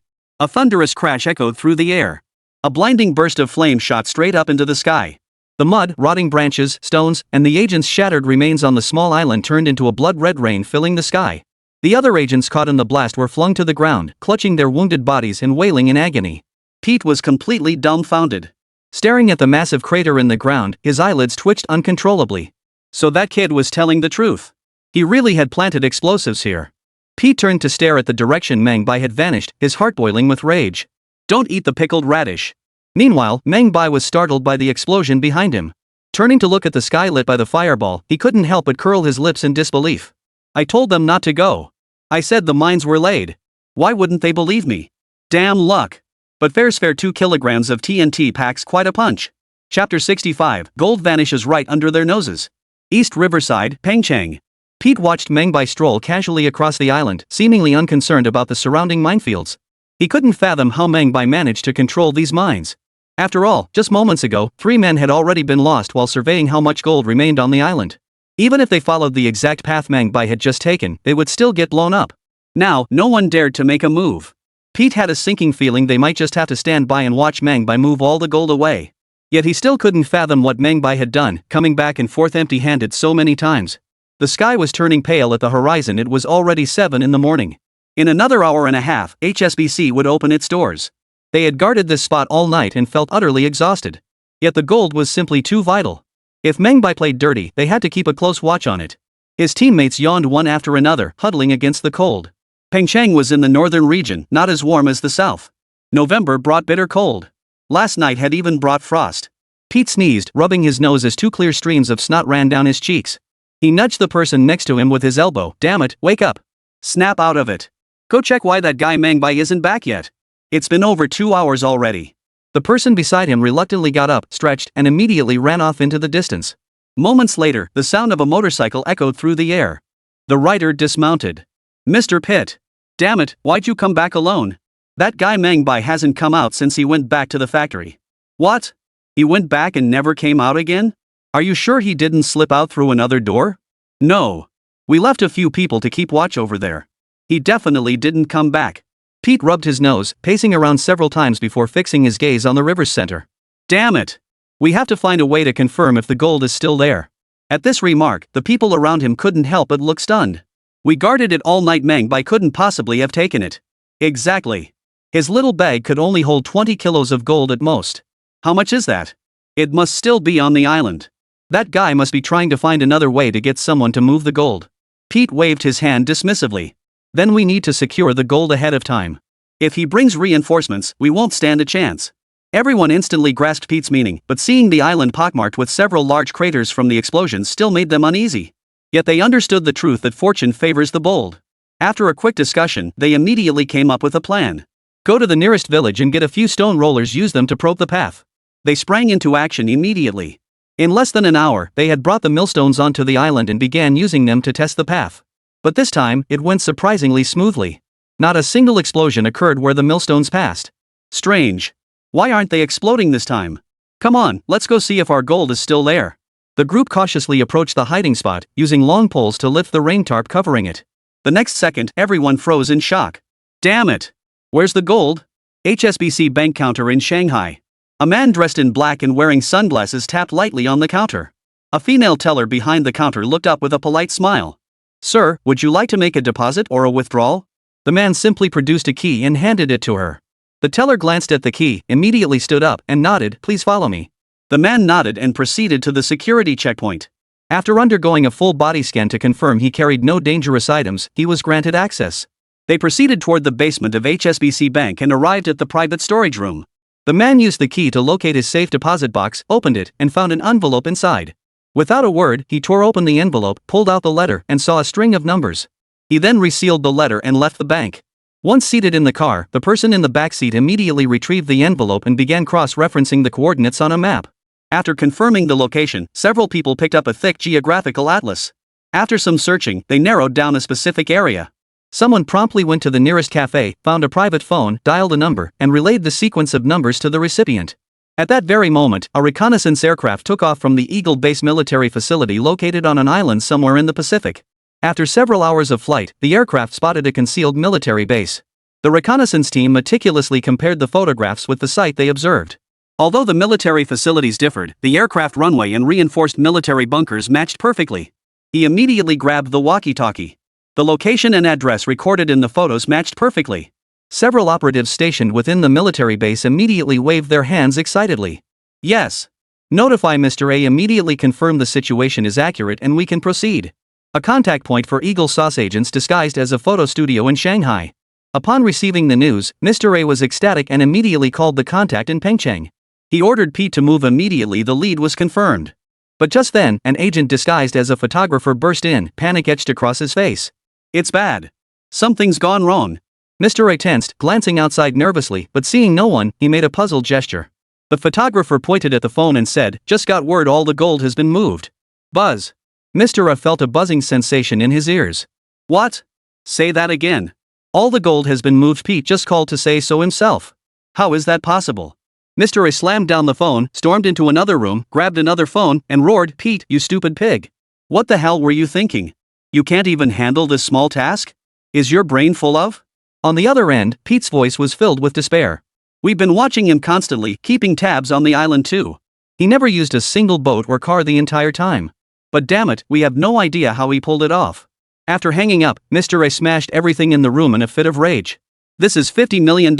A thunderous crash echoed through the air. A blinding burst of flame shot straight up into the sky. The mud, rotting branches, stones, and the agents' shattered remains on the small island turned into a blood-red rain filling the sky. The other agents caught in the blast were flung to the ground, clutching their wounded bodies and wailing in agony. Pete was completely dumbfounded. Staring at the massive crater in the ground, his eyelids twitched uncontrollably. So that kid was telling the truth. He really had planted explosives here. Pete turned to stare at the direction Meng Bai had vanished, his heart boiling with rage. Don't eat the pickled radish. Meanwhile, Meng Bai was startled by the explosion behind him. Turning to look at the sky lit by the fireball, he couldn't help but curl his lips in disbelief. I told them not to go. I said the mines were laid. Why wouldn't they believe me? Damn luck. But fair's fair, 2 kilograms of TNT packs quite a punch. Chapter 65, Gold vanishes right under their noses. East Riverside, Pengcheng. Pete watched Meng Bai stroll casually across the island, seemingly unconcerned about the surrounding minefields. He couldn't fathom how Meng Bai managed to control these mines. After all, just moments ago, 3 men had already been lost while surveying how much gold remained on the island. Even if they followed the exact path Meng Bai had just taken, they would still get blown up. Now, no one dared to make a move. Pete had a sinking feeling they might just have to stand by and watch Meng Bai move all the gold away. Yet he still couldn't fathom what Meng Bai had done, coming back and forth empty-handed so many times. The sky was turning pale at the horizon. It was already 7 in the morning. In another hour and a half, HSBC would open its doors. They had guarded this spot all night and felt utterly exhausted. Yet the gold was simply too vital. If Meng Bai played dirty, they had to keep a close watch on it. His teammates yawned one after another, huddling against the cold. Pengcheng was in the northern region, not as warm as the south. November brought bitter cold. Last night had even brought frost. Pete sneezed, rubbing his nose as 2 clear streams of snot ran down his cheeks. He nudged the person next to him with his elbow. Damn it, wake up. Snap out of it. Go check why that guy Meng Bai isn't back yet. It's been over 2 hours already. The person beside him reluctantly got up, stretched, and immediately ran off into the distance. Moments later, the sound of a motorcycle echoed through the air. The rider dismounted. Mr. Pitt. Damn it, why'd you come back alone? That guy Meng Bai hasn't come out since he went back to the factory. What? He went back and never came out again? Are you sure he didn't slip out through another door? No. We left a few people to keep watch over there. He definitely didn't come back. Pete rubbed his nose, pacing around several times before fixing his gaze on the river's center. Damn it! We have to find a way to confirm if the gold is still there. At this remark, the people around him couldn't help but look stunned. We guarded it all night. Meng Bai couldn't possibly have taken it. Exactly. His little bag could only hold 20 kilos of gold at most. How much is that? It must still be on the island. That guy must be trying to find another way to get someone to move the gold. Pete waved his hand dismissively. Then we need to secure the gold ahead of time. If he brings reinforcements, we won't stand a chance. Everyone instantly grasped Pete's meaning, but seeing the island pockmarked with several large craters from the explosions still made them uneasy. Yet they understood the truth that fortune favors the bold. After a quick discussion, they immediately came up with a plan. Go to the nearest village and get a few stone rollers, use them to probe the path. They sprang into action immediately. In less than an hour, they had brought the millstones onto the island and began using them to test the path. But this time, it went surprisingly smoothly. Not a single explosion occurred where the millstones passed. Strange. Why aren't they exploding this time? Come on, let's go see if our gold is still there. The group cautiously approached the hiding spot, using long poles to lift the rain tarp covering it. The next second, everyone froze in shock. Damn it! Where's the gold? HSBC bank counter in Shanghai. A man dressed in black and wearing sunglasses tapped lightly on the counter. A female teller behind the counter looked up with a polite smile. Sir, would you like to make a deposit or a withdrawal? The man simply produced a key and handed it to her. The teller glanced at the key, immediately stood up, and nodded, please follow me. The man nodded and proceeded to the security checkpoint. After undergoing a full body scan to confirm he carried no dangerous items, he was granted access. They proceeded toward the basement of HSBC Bank and arrived at the private storage room. The man used the key to locate his safe deposit box, opened it, and found an envelope inside. Without a word, he tore open the envelope, pulled out the letter, and saw a string of numbers. He then resealed the letter and left the bank. Once seated in the car, the person in the back seat immediately retrieved the envelope and began cross-referencing the coordinates on a map. After confirming the location, several people picked up a thick geographical atlas. After some searching, they narrowed down a specific area. Someone promptly went to the nearest cafe, found a private phone, dialed a number, and relayed the sequence of numbers to the recipient. At that very moment, a reconnaissance aircraft took off from the Eagle Base military facility located on an island somewhere in the Pacific. After several hours of flight, the aircraft spotted a concealed military base. The reconnaissance team meticulously compared the photographs with the site they observed. Although the military facilities differed, the aircraft runway and reinforced military bunkers matched perfectly. He immediately grabbed the walkie-talkie. The location and address recorded in the photos matched perfectly. Several operatives stationed within the military base immediately waved their hands excitedly. Yes. Notify Mr. A immediately confirm the situation is accurate and we can proceed. A contact point for Eagle Sauce agents disguised as a photo studio in Shanghai. Upon receiving the news, Mr. A was ecstatic and immediately called the contact in Pengcheng. He ordered Pete to move immediately. The lead was confirmed. But just then, an agent disguised as a photographer burst in, panic etched across his face. It's bad. Something's gone wrong. Mr. A tensed, glancing outside nervously, but seeing no one, he made a puzzled gesture. The photographer pointed at the phone and said, "Just got word all the gold has been moved." Buzz. Mr. A felt a buzzing sensation in his ears. What? Say that again. All the gold has been moved. Pete just called to say so himself. How is that possible? Mr. A slammed down the phone, stormed into another room, grabbed another phone, and roared, "Pete, you stupid pig. What the hell were you thinking? You can't even handle this small task? Is your brain full of?" On the other end, Pete's voice was filled with despair. "We've been watching him constantly, keeping tabs on the island too. He never used a single boat or car the entire time. But damn it, we have no idea how he pulled it off." After hanging up, Mr. A smashed everything in the room in a fit of rage. "This is $50 million.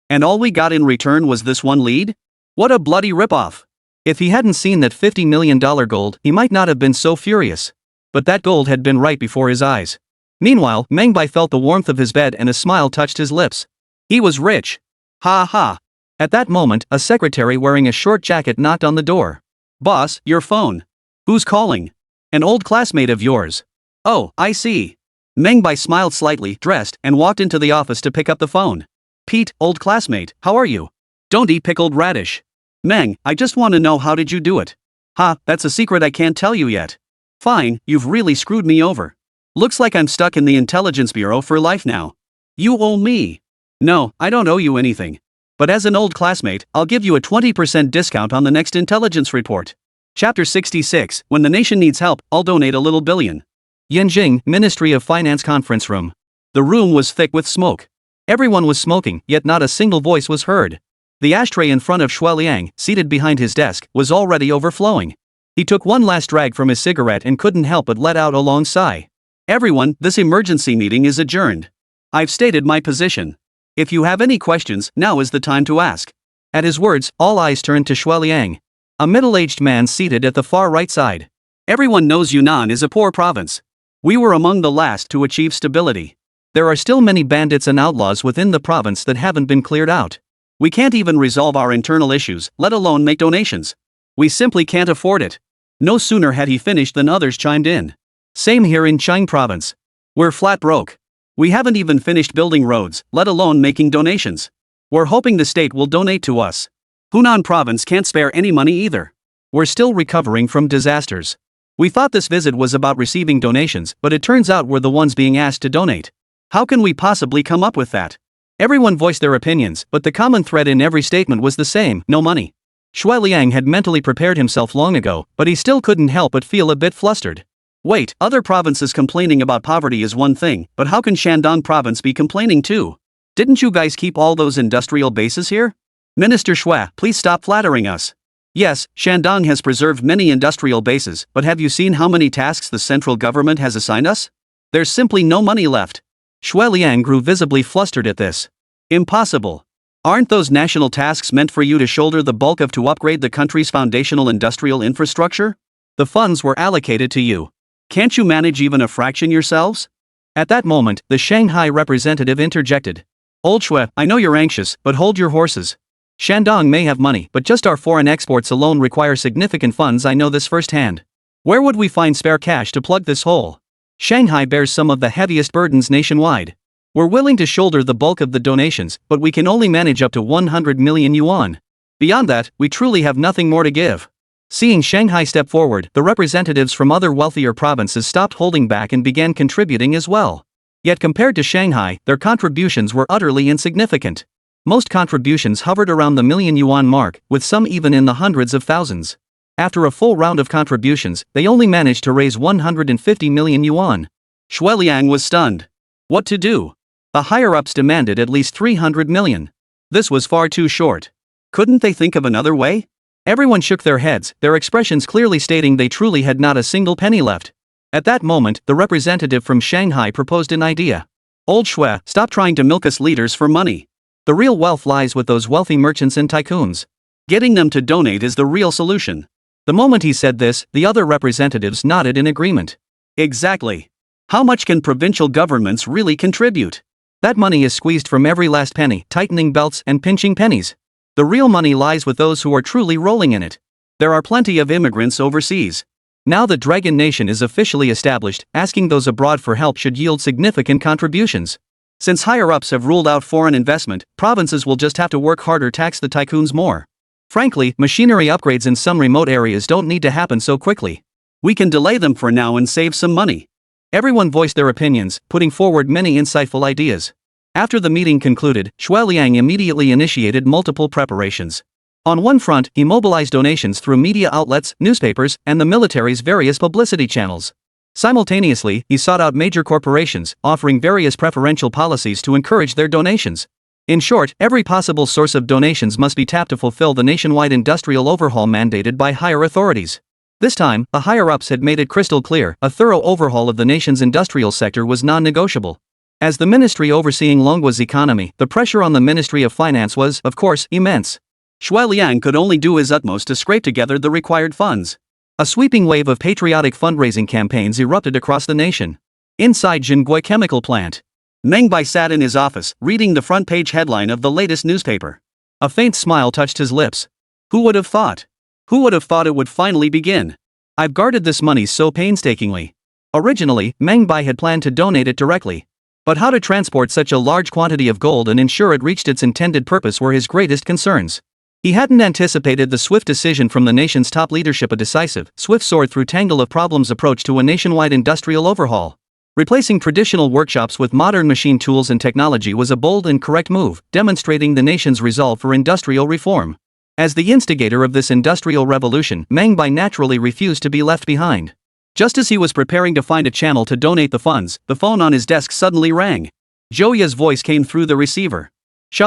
And all we got in return was this one lead? What a bloody ripoff." If he hadn't seen that $50 million gold, he might not have been so furious. But that gold had been right before his eyes. Meanwhile, Meng Bai felt the warmth of his bed and a smile touched his lips. He was rich. Ha ha. At that moment, a secretary wearing a short jacket knocked on the door. "Boss, your phone." "Who's calling?" "An old classmate of yours." "Oh, I see." Meng Bai smiled slightly, dressed, and walked into the office to pick up the phone. "Pete, old classmate, how are you?" "Don't eat pickled radish." "Meng, I just want to know how did you do it?" "Ha, that's a secret I can't tell you yet." "Fine, you've really screwed me over. Looks like I'm stuck in the Intelligence Bureau for life now." "You owe me." "No, I don't owe you anything. But as an old classmate, I'll give you a 20% discount on the next intelligence report." Chapter 66, When the Nation Needs Help, I'll Donate a Little Billion. Yanjing, Ministry of Finance Conference Room. The room was thick with smoke. Everyone was smoking, yet not a single voice was heard. The ashtray in front of Shuai Liang, seated behind his desk, was already overflowing. He took one last drag from his cigarette and couldn't help but let out a long sigh. "Everyone, this emergency meeting is adjourned. I've stated my position. If you have any questions, now is the time to ask." At his words, all eyes turned to Shuai Liang, a middle-aged man seated at the far right side. "Everyone knows Yunnan is a poor province. We were among the last to achieve stability. There are still many bandits and outlaws within the province that haven't been cleared out. We can't even resolve our internal issues, let alone make donations. We simply can't afford it." No sooner had he finished than others chimed in. "Same here in Chang province. We're flat broke. We haven't even finished building roads, let alone making donations. We're hoping the state will donate to us. Hunan province can't spare any money either. We're still recovering from disasters. We thought this visit was about receiving donations, but it turns out we're the ones being asked to donate. How can we possibly come up with that?" Everyone voiced their opinions, but the common thread in every statement was the same: no money. Shuai Liang had mentally prepared himself long ago, but he still couldn't help but feel a bit flustered. Wait, other provinces complaining about poverty is one thing, but how can Shandong province be complaining too? Didn't you guys keep all those industrial bases here? Minister Shuai, please stop flattering us. Yes, Shandong has preserved many industrial bases, but have you seen how many tasks the central government has assigned us? There's simply no money left. Shuai Liang grew visibly flustered at this. Impossible. Aren't those national tasks meant for you to shoulder the bulk of to upgrade the country's foundational industrial infrastructure? The funds were allocated to you. Can't you manage even a fraction yourselves? At that moment, the Shanghai representative interjected. Old Shuai, I know you're anxious, but hold your horses. Shandong may have money, but just our foreign exports alone require significant funds. I know this firsthand. Where would we find spare cash to plug this hole? Shanghai bears some of the heaviest burdens nationwide. We're willing to shoulder the bulk of the donations, but we can only manage up to 100 million yuan. Beyond that, we truly have nothing more to give. Seeing Shanghai step forward, the representatives from other wealthier provinces stopped holding back and began contributing as well. Yet compared to Shanghai, their contributions were utterly insignificant. Most contributions hovered around the million yuan mark, with some even in the hundreds of thousands. After a full round of contributions, they only managed to raise 150 million yuan. Shuai Liang was stunned. What to do? The higher-ups demanded at least 300 million. This was far too short. Couldn't they think of another way? Everyone shook their heads, their expressions clearly stating they truly had not a single penny left. At that moment, the representative from Shanghai proposed an idea. Old Shuai, stop trying to milk us leaders for money. The real wealth lies with those wealthy merchants and tycoons. Getting them to donate is the real solution. The moment he said this, the other representatives nodded in agreement. Exactly. How much can provincial governments really contribute? That money is squeezed from every last penny, tightening belts and pinching pennies. The real money lies with those who are truly rolling in it. There are plenty of immigrants overseas. Now the Dragon Nation is officially established, asking those abroad for help should yield significant contributions. Since higher-ups have ruled out foreign investment, provinces will just have to work harder, tax the tycoons more. Frankly, machinery upgrades in some remote areas don't need to happen so quickly. We can delay them for now and save some money. Everyone voiced their opinions, putting forward many insightful ideas. After the meeting concluded, Shui Liang immediately initiated multiple preparations. On one front, he mobilized donations through media outlets, newspapers, and the military's various publicity channels. Simultaneously, he sought out major corporations, offering various preferential policies to encourage their donations. In short, every possible source of donations must be tapped to fulfill the nationwide industrial overhaul mandated by higher authorities. This time, the higher-ups had made it crystal clear, a thorough overhaul of the nation's industrial sector was non-negotiable. As the ministry overseeing Longgua's economy, the pressure on the Ministry of Finance was, of course, immense. Shui Liang could only do his utmost to scrape together the required funds. A sweeping wave of patriotic fundraising campaigns erupted across the nation. Inside Jingui Chemical Plant, Meng Bai sat in his office, reading the front-page headline of the latest newspaper. A faint smile touched his lips. Who would have thought? Who would have thought it would finally begin? I've guarded this money so painstakingly. Originally, Meng Bai had planned to donate it directly. But how to transport such a large quantity of gold and ensure it reached its intended purpose were his greatest concerns. He hadn't anticipated the swift decision from the nation's top leadership, a decisive, swift sword-through-tangle-of-problems approach to a nationwide industrial overhaul. Replacing traditional workshops with modern machine tools and technology was a bold and correct move, demonstrating the nation's resolve for industrial reform. As the instigator of this industrial revolution, Meng Bai naturally refused to be left behind. Just as he was preparing to find a channel to donate the funds, the phone on his desk suddenly rang. Zhou voice came through the receiver.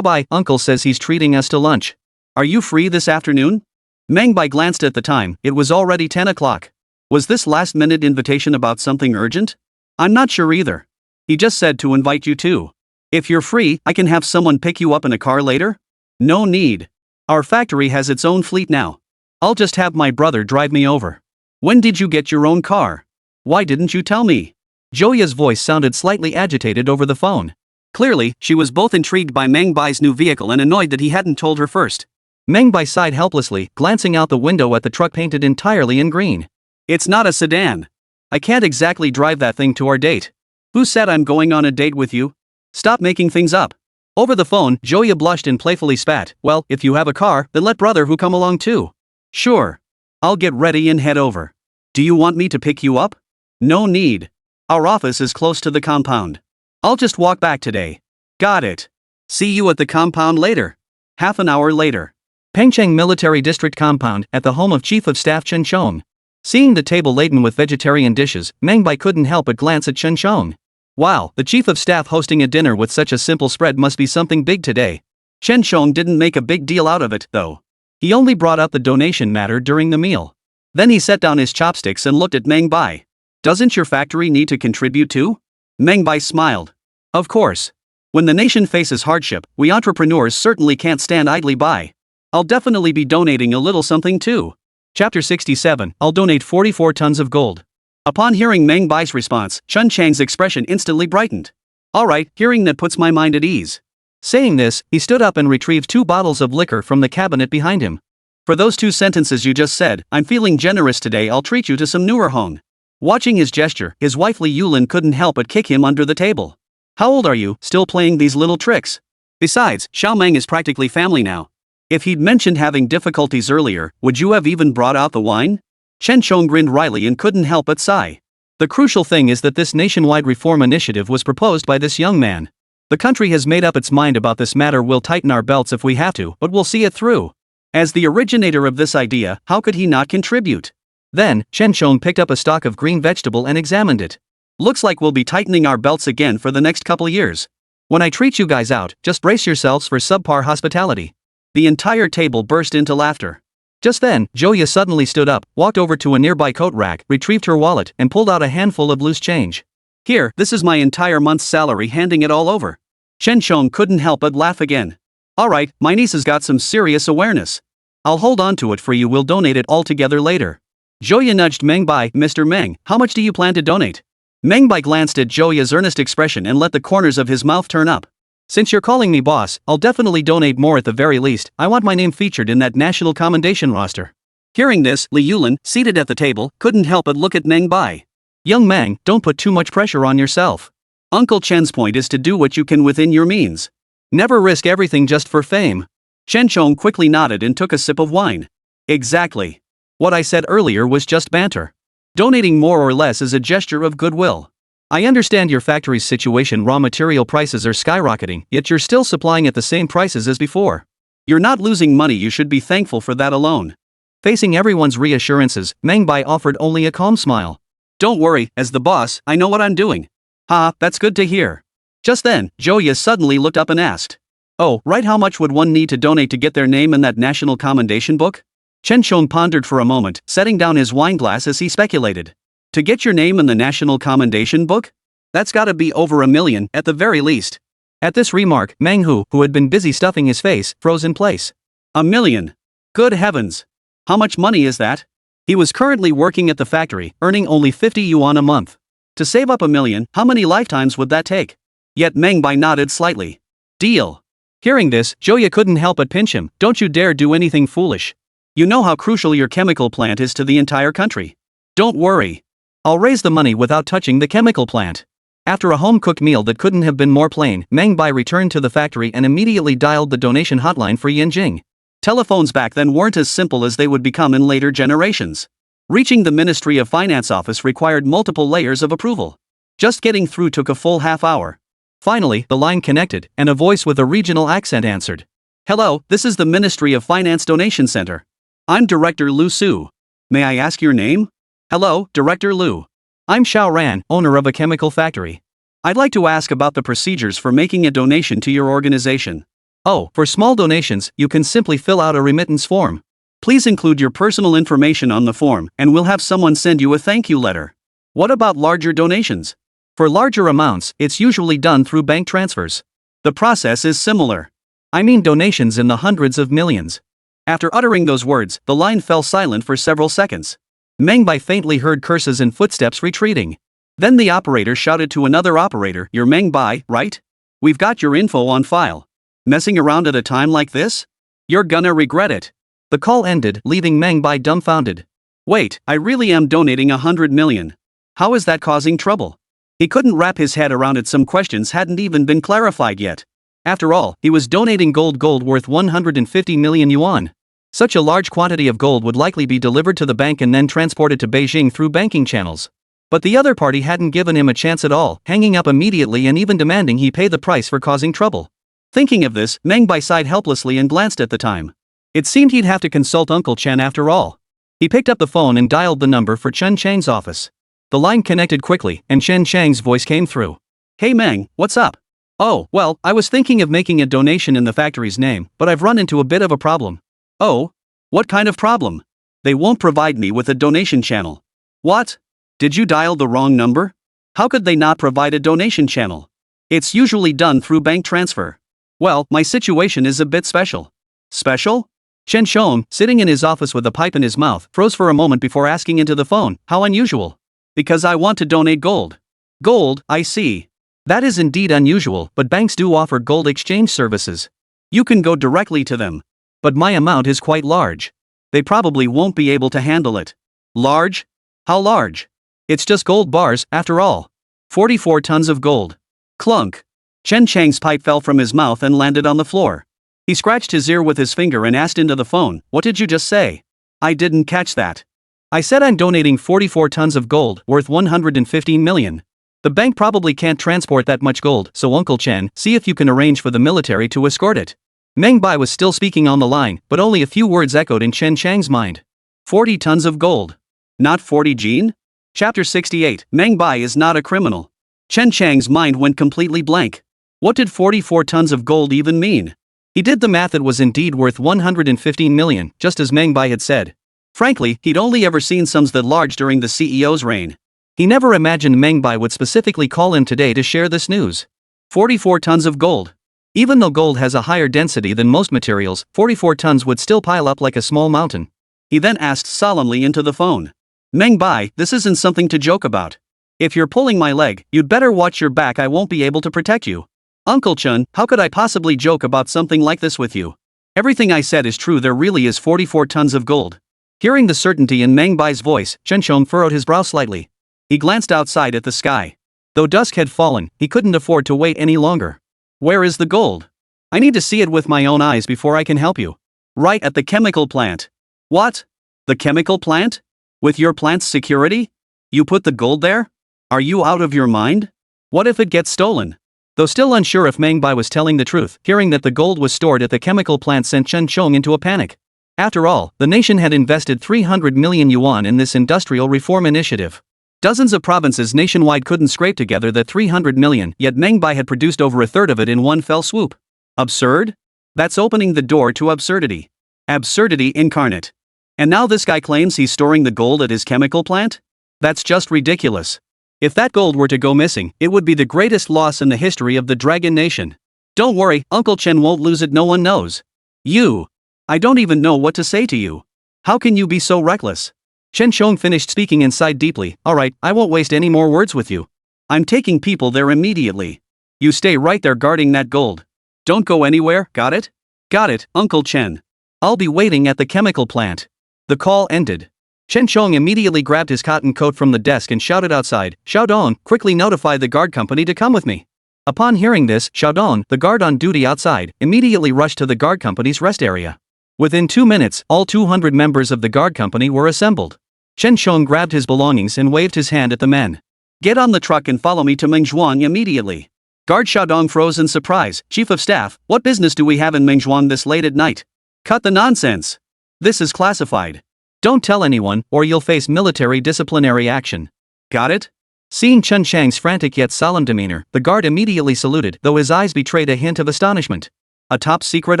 Bai, Uncle says he's treating us to lunch. Are you free this afternoon? Meng Bai glanced at the time, it was already 10 o'clock. Was this last-minute invitation about something urgent? I'm not sure either. He just said to invite you too. If you're free, I can have someone pick you up in a car later? No need. Our factory has its own fleet now. I'll just have my brother drive me over. When did you get your own car? Why didn't you tell me? Zhouya's voice sounded slightly agitated over the phone. Clearly, she was both intrigued by Meng Bai's new vehicle and annoyed that he hadn't told her first. Meng Bai sighed helplessly, glancing out the window at the truck painted entirely in green. It's not a sedan. I can't exactly drive that thing to our date. Who said I'm going on a date with you? Stop making things up. Over the phone, Zhouya blushed and playfully spat. Well, if you have a car, then let brother who come along too. Sure. I'll get ready and head over. Do you want me to pick you up? No need. Our office is close to the compound. I'll just walk back today. Got it. See you at the compound later. Half an hour later. Pengcheng Military District Compound, at the home of Chief of Staff Chen Chong. Seeing the table laden with vegetarian dishes, Meng Bai couldn't help but glance at Chen Chong. Wow, the Chief of Staff hosting a dinner with such a simple spread must be something big today. Chen Chong didn't make a big deal out of it, though. He only brought up the donation matter during the meal. Then he set down his chopsticks and looked at Meng Bai. Doesn't your factory need to contribute too? Meng Bai smiled. Of course. When the nation faces hardship, we entrepreneurs certainly can't stand idly by. I'll definitely be donating a little something too. Chapter 67, I'll donate 44 tons of gold. Upon hearing Meng Bai's response, Chun Chang's expression instantly brightened. Alright, hearing that puts my mind at ease. Saying this, he stood up and retrieved 2 bottles of liquor from the cabinet behind him. For those 2 sentences you just said, I'm feeling generous today, I'll treat you to some Nuerhong. Watching his gesture, his wife Li Yulin couldn't help but kick him under the table. How old are you, still playing these little tricks? Besides, Xiaomeng is practically family now. If he'd mentioned having difficulties earlier, would you have even brought out the wine? Chen Chong grinned wryly and couldn't help but sigh. The crucial thing is that this nationwide reform initiative was proposed by this young man. The country has made up its mind about this matter. We'll tighten our belts if we have to, but we'll see it through. As the originator of this idea, how could he not contribute? Then, Chen Chong picked up a stalk of green vegetable and examined it. Looks like we'll be tightening our belts again for the next couple years. When I treat you guys out, just brace yourselves for subpar hospitality. The entire table burst into laughter. Just then, Zhouya suddenly stood up, walked over to a nearby coat rack, retrieved her wallet, and pulled out a handful of loose change. Here, this is my entire month's salary, handing it all over. Chen Chong couldn't help but laugh again. Alright, my niece has got some serious awareness. I'll hold on to it for you, we'll donate it all together later. Zhouya nudged Meng Bai. Mr. Meng, how much do you plan to donate? Meng Bai glanced at Joya's earnest expression and let the corners of his mouth turn up. Since you're calling me boss, I'll definitely donate more at the very least. I want my name featured in that national commendation roster. Hearing this, Li Yulin, seated at the table, couldn't help but look at Meng Bai. Young Meng, don't put too much pressure on yourself. Uncle Chen's point is to do what you can within your means. Never risk everything just for fame. Chen Chong quickly nodded and took a sip of wine. Exactly. What I said earlier was just banter. Donating more or less is a gesture of goodwill. I understand your factory's situation. Raw material prices are skyrocketing, yet you're still supplying at the same prices as before. You're not losing money. You should be thankful for that alone. Facing everyone's reassurances, Meng Bai offered only a calm smile. Don't worry, as the boss, I know what I'm doing. Ha, that's good to hear. Just then, Joya suddenly looked up and asked. Oh, right, how much would one need to donate to get their name in that national commendation book? Chen Chong pondered for a moment, setting down his wineglass as he speculated. To get your name in the national commendation book? That's gotta be over $1 million, at the very least. At this remark, Meng Hu, who had been busy stuffing his face, froze in place. $1 million? Good heavens! How much money is that? He was currently working at the factory, earning only 50 yuan a month. To save up $1 million, how many lifetimes would that take? Yet Meng Bai nodded slightly. Deal. Hearing this, Joya couldn't help but pinch him. Don't you dare do anything foolish. You know how crucial your chemical plant is to the entire country. Don't worry. I'll raise the money without touching the chemical plant. After a home-cooked meal that couldn't have been more plain, Meng Bai returned to the factory and immediately dialed the donation hotline for Yanjing. Telephones back then weren't as simple as they would become in later generations. Reaching the Ministry of Finance office required multiple layers of approval. Just getting through took a full half hour. Finally, the line connected, and a voice with a regional accent answered. Hello, this is the Ministry of Finance Donation Center. I'm Director Lu Su. May I ask your name? Hello, Director Lu. I'm Xiao Ran, owner of a chemical factory. I'd like to ask about the procedures for making a donation to your organization. Oh, for small donations, you can simply fill out a remittance form. Please include your personal information on the form, and we'll have someone send you a thank you letter. What about larger donations? For larger amounts, it's usually done through bank transfers. The process is similar. I mean donations in the hundreds of millions. After uttering those words, the line fell silent for several seconds. Meng Bai faintly heard curses and footsteps retreating. Then the operator shouted to another operator, "You're Meng Bai, right? We've got your info on file. Messing around at a time like this? You're gonna regret it." The call ended, leaving Meng Bai dumbfounded. Wait, I really am donating 100 million. How is that causing trouble? He couldn't wrap his head around it. Some questions hadn't even been clarified yet. After all, he was donating gold worth 150 million yuan. Such a large quantity of gold would likely be delivered to the bank and then transported to Beijing through banking channels. But the other party hadn't given him a chance at all, hanging up immediately and even demanding he pay the price for causing trouble. Thinking of this, Meng Bai sighed helplessly and glanced at the time. It seemed he'd have to consult Uncle Chen after all. He picked up the phone and dialed the number for Chen Chang's office. The line connected quickly, and Chen Chang's voice came through. Hey Meng, what's up? Oh, well, I was thinking of making a donation in the factory's name, but I've run into a bit of a problem. Oh? What kind of problem? They won't provide me with a donation channel. What? Did you dial the wrong number? How could they not provide a donation channel? It's usually done through bank transfer. Well, my situation is a bit special. Special? Chen Shong, sitting in his office with a pipe in his mouth, froze for a moment before asking into the phone, how unusual? Because I want to donate gold. Gold, I see. That is indeed unusual, but banks do offer gold exchange services. You can go directly to them. But my amount is quite large. They probably won't be able to handle it. Large? How large? It's just gold bars, after all. 44 tons of gold. Clunk. Chen Chang's pipe fell from his mouth and landed on the floor. He scratched his ear with his finger and asked into the phone, what did you just say? I didn't catch that. I said I'm donating 44 tons of gold, worth 115 million. The bank probably can't transport that much gold, so Uncle Chen, see if you can arrange for the military to escort it. Meng Bai was still speaking on the line, but only a few words echoed in Chen Chang's mind. 40 tons of gold. Not 40 Jin? Chapter 68, Meng Bai is not a criminal. Chen Chang's mind went completely blank. What did 44 tons of gold even mean? He did the math. It was indeed worth 115 million, just as Meng Bai had said. Frankly, he'd only ever seen sums that large during the CEO's reign. He never imagined Meng Bai would specifically call him today to share this news. 44 tons of gold. Even though gold has a higher density than most materials, 44 tons would still pile up like a small mountain. He then asked solemnly into the phone. Meng Bai, this isn't something to joke about. If you're pulling my leg, you'd better watch your back, I won't be able to protect you. Uncle Chun, how could I possibly joke about something like this with you? Everything I said is true, there really is 44 tons of gold. Hearing the certainty in Meng Bai's voice, Chen Shong furrowed his brow slightly. He glanced outside at the sky. Though dusk had fallen, he couldn't afford to wait any longer. Where is the gold? I need to see it with my own eyes before I can help you. Right at the chemical plant. What? The chemical plant? With your plant's security? You put the gold there? Are you out of your mind? What if it gets stolen? Though still unsure if Meng Bai was telling the truth, hearing that the gold was stored at the chemical plant sent Chen Shong into a panic. After all, the nation had invested 300 million yuan in this industrial reform initiative. Dozens of provinces nationwide couldn't scrape together that 300 million, yet Meng Bai had produced over a third of it in one fell swoop. Absurd? That's opening the door to absurdity. Absurdity incarnate. And now this guy claims he's storing the gold at his chemical plant? That's just ridiculous. If that gold were to go missing, it would be the greatest loss in the history of the Dragon Nation. Don't worry, Uncle Chen won't lose it, no one knows. You. I don't even know what to say to you. How can you be so reckless? Chen Shong finished speaking and sighed deeply. Alright, I won't waste any more words with you. I'm taking people there immediately. You stay right there guarding that gold. Don't go anywhere, got it? Got it, Uncle Chen. I'll be waiting at the chemical plant. The call ended. Chen Shong immediately grabbed his cotton coat from the desk and shouted outside, Xiaodong, quickly notify the guard company to come with me. Upon hearing this, Xiaodong, the guard on duty outside, immediately rushed to the guard company's rest area. Within 2 minutes, all 200 members of the guard company were assembled. Chen Shong grabbed his belongings and waved his hand at the men. Get on the truck and follow me to Mengzhuang immediately. Guard Xiaodong froze in surprise. Chief of Staff, what business do we have in Mengzhuang this late at night? Cut the nonsense. This is classified. Don't tell anyone, or you'll face military disciplinary action. Got it? Seeing Chen Shang's frantic yet solemn demeanor, the guard immediately saluted, though his eyes betrayed a hint of astonishment. A top-secret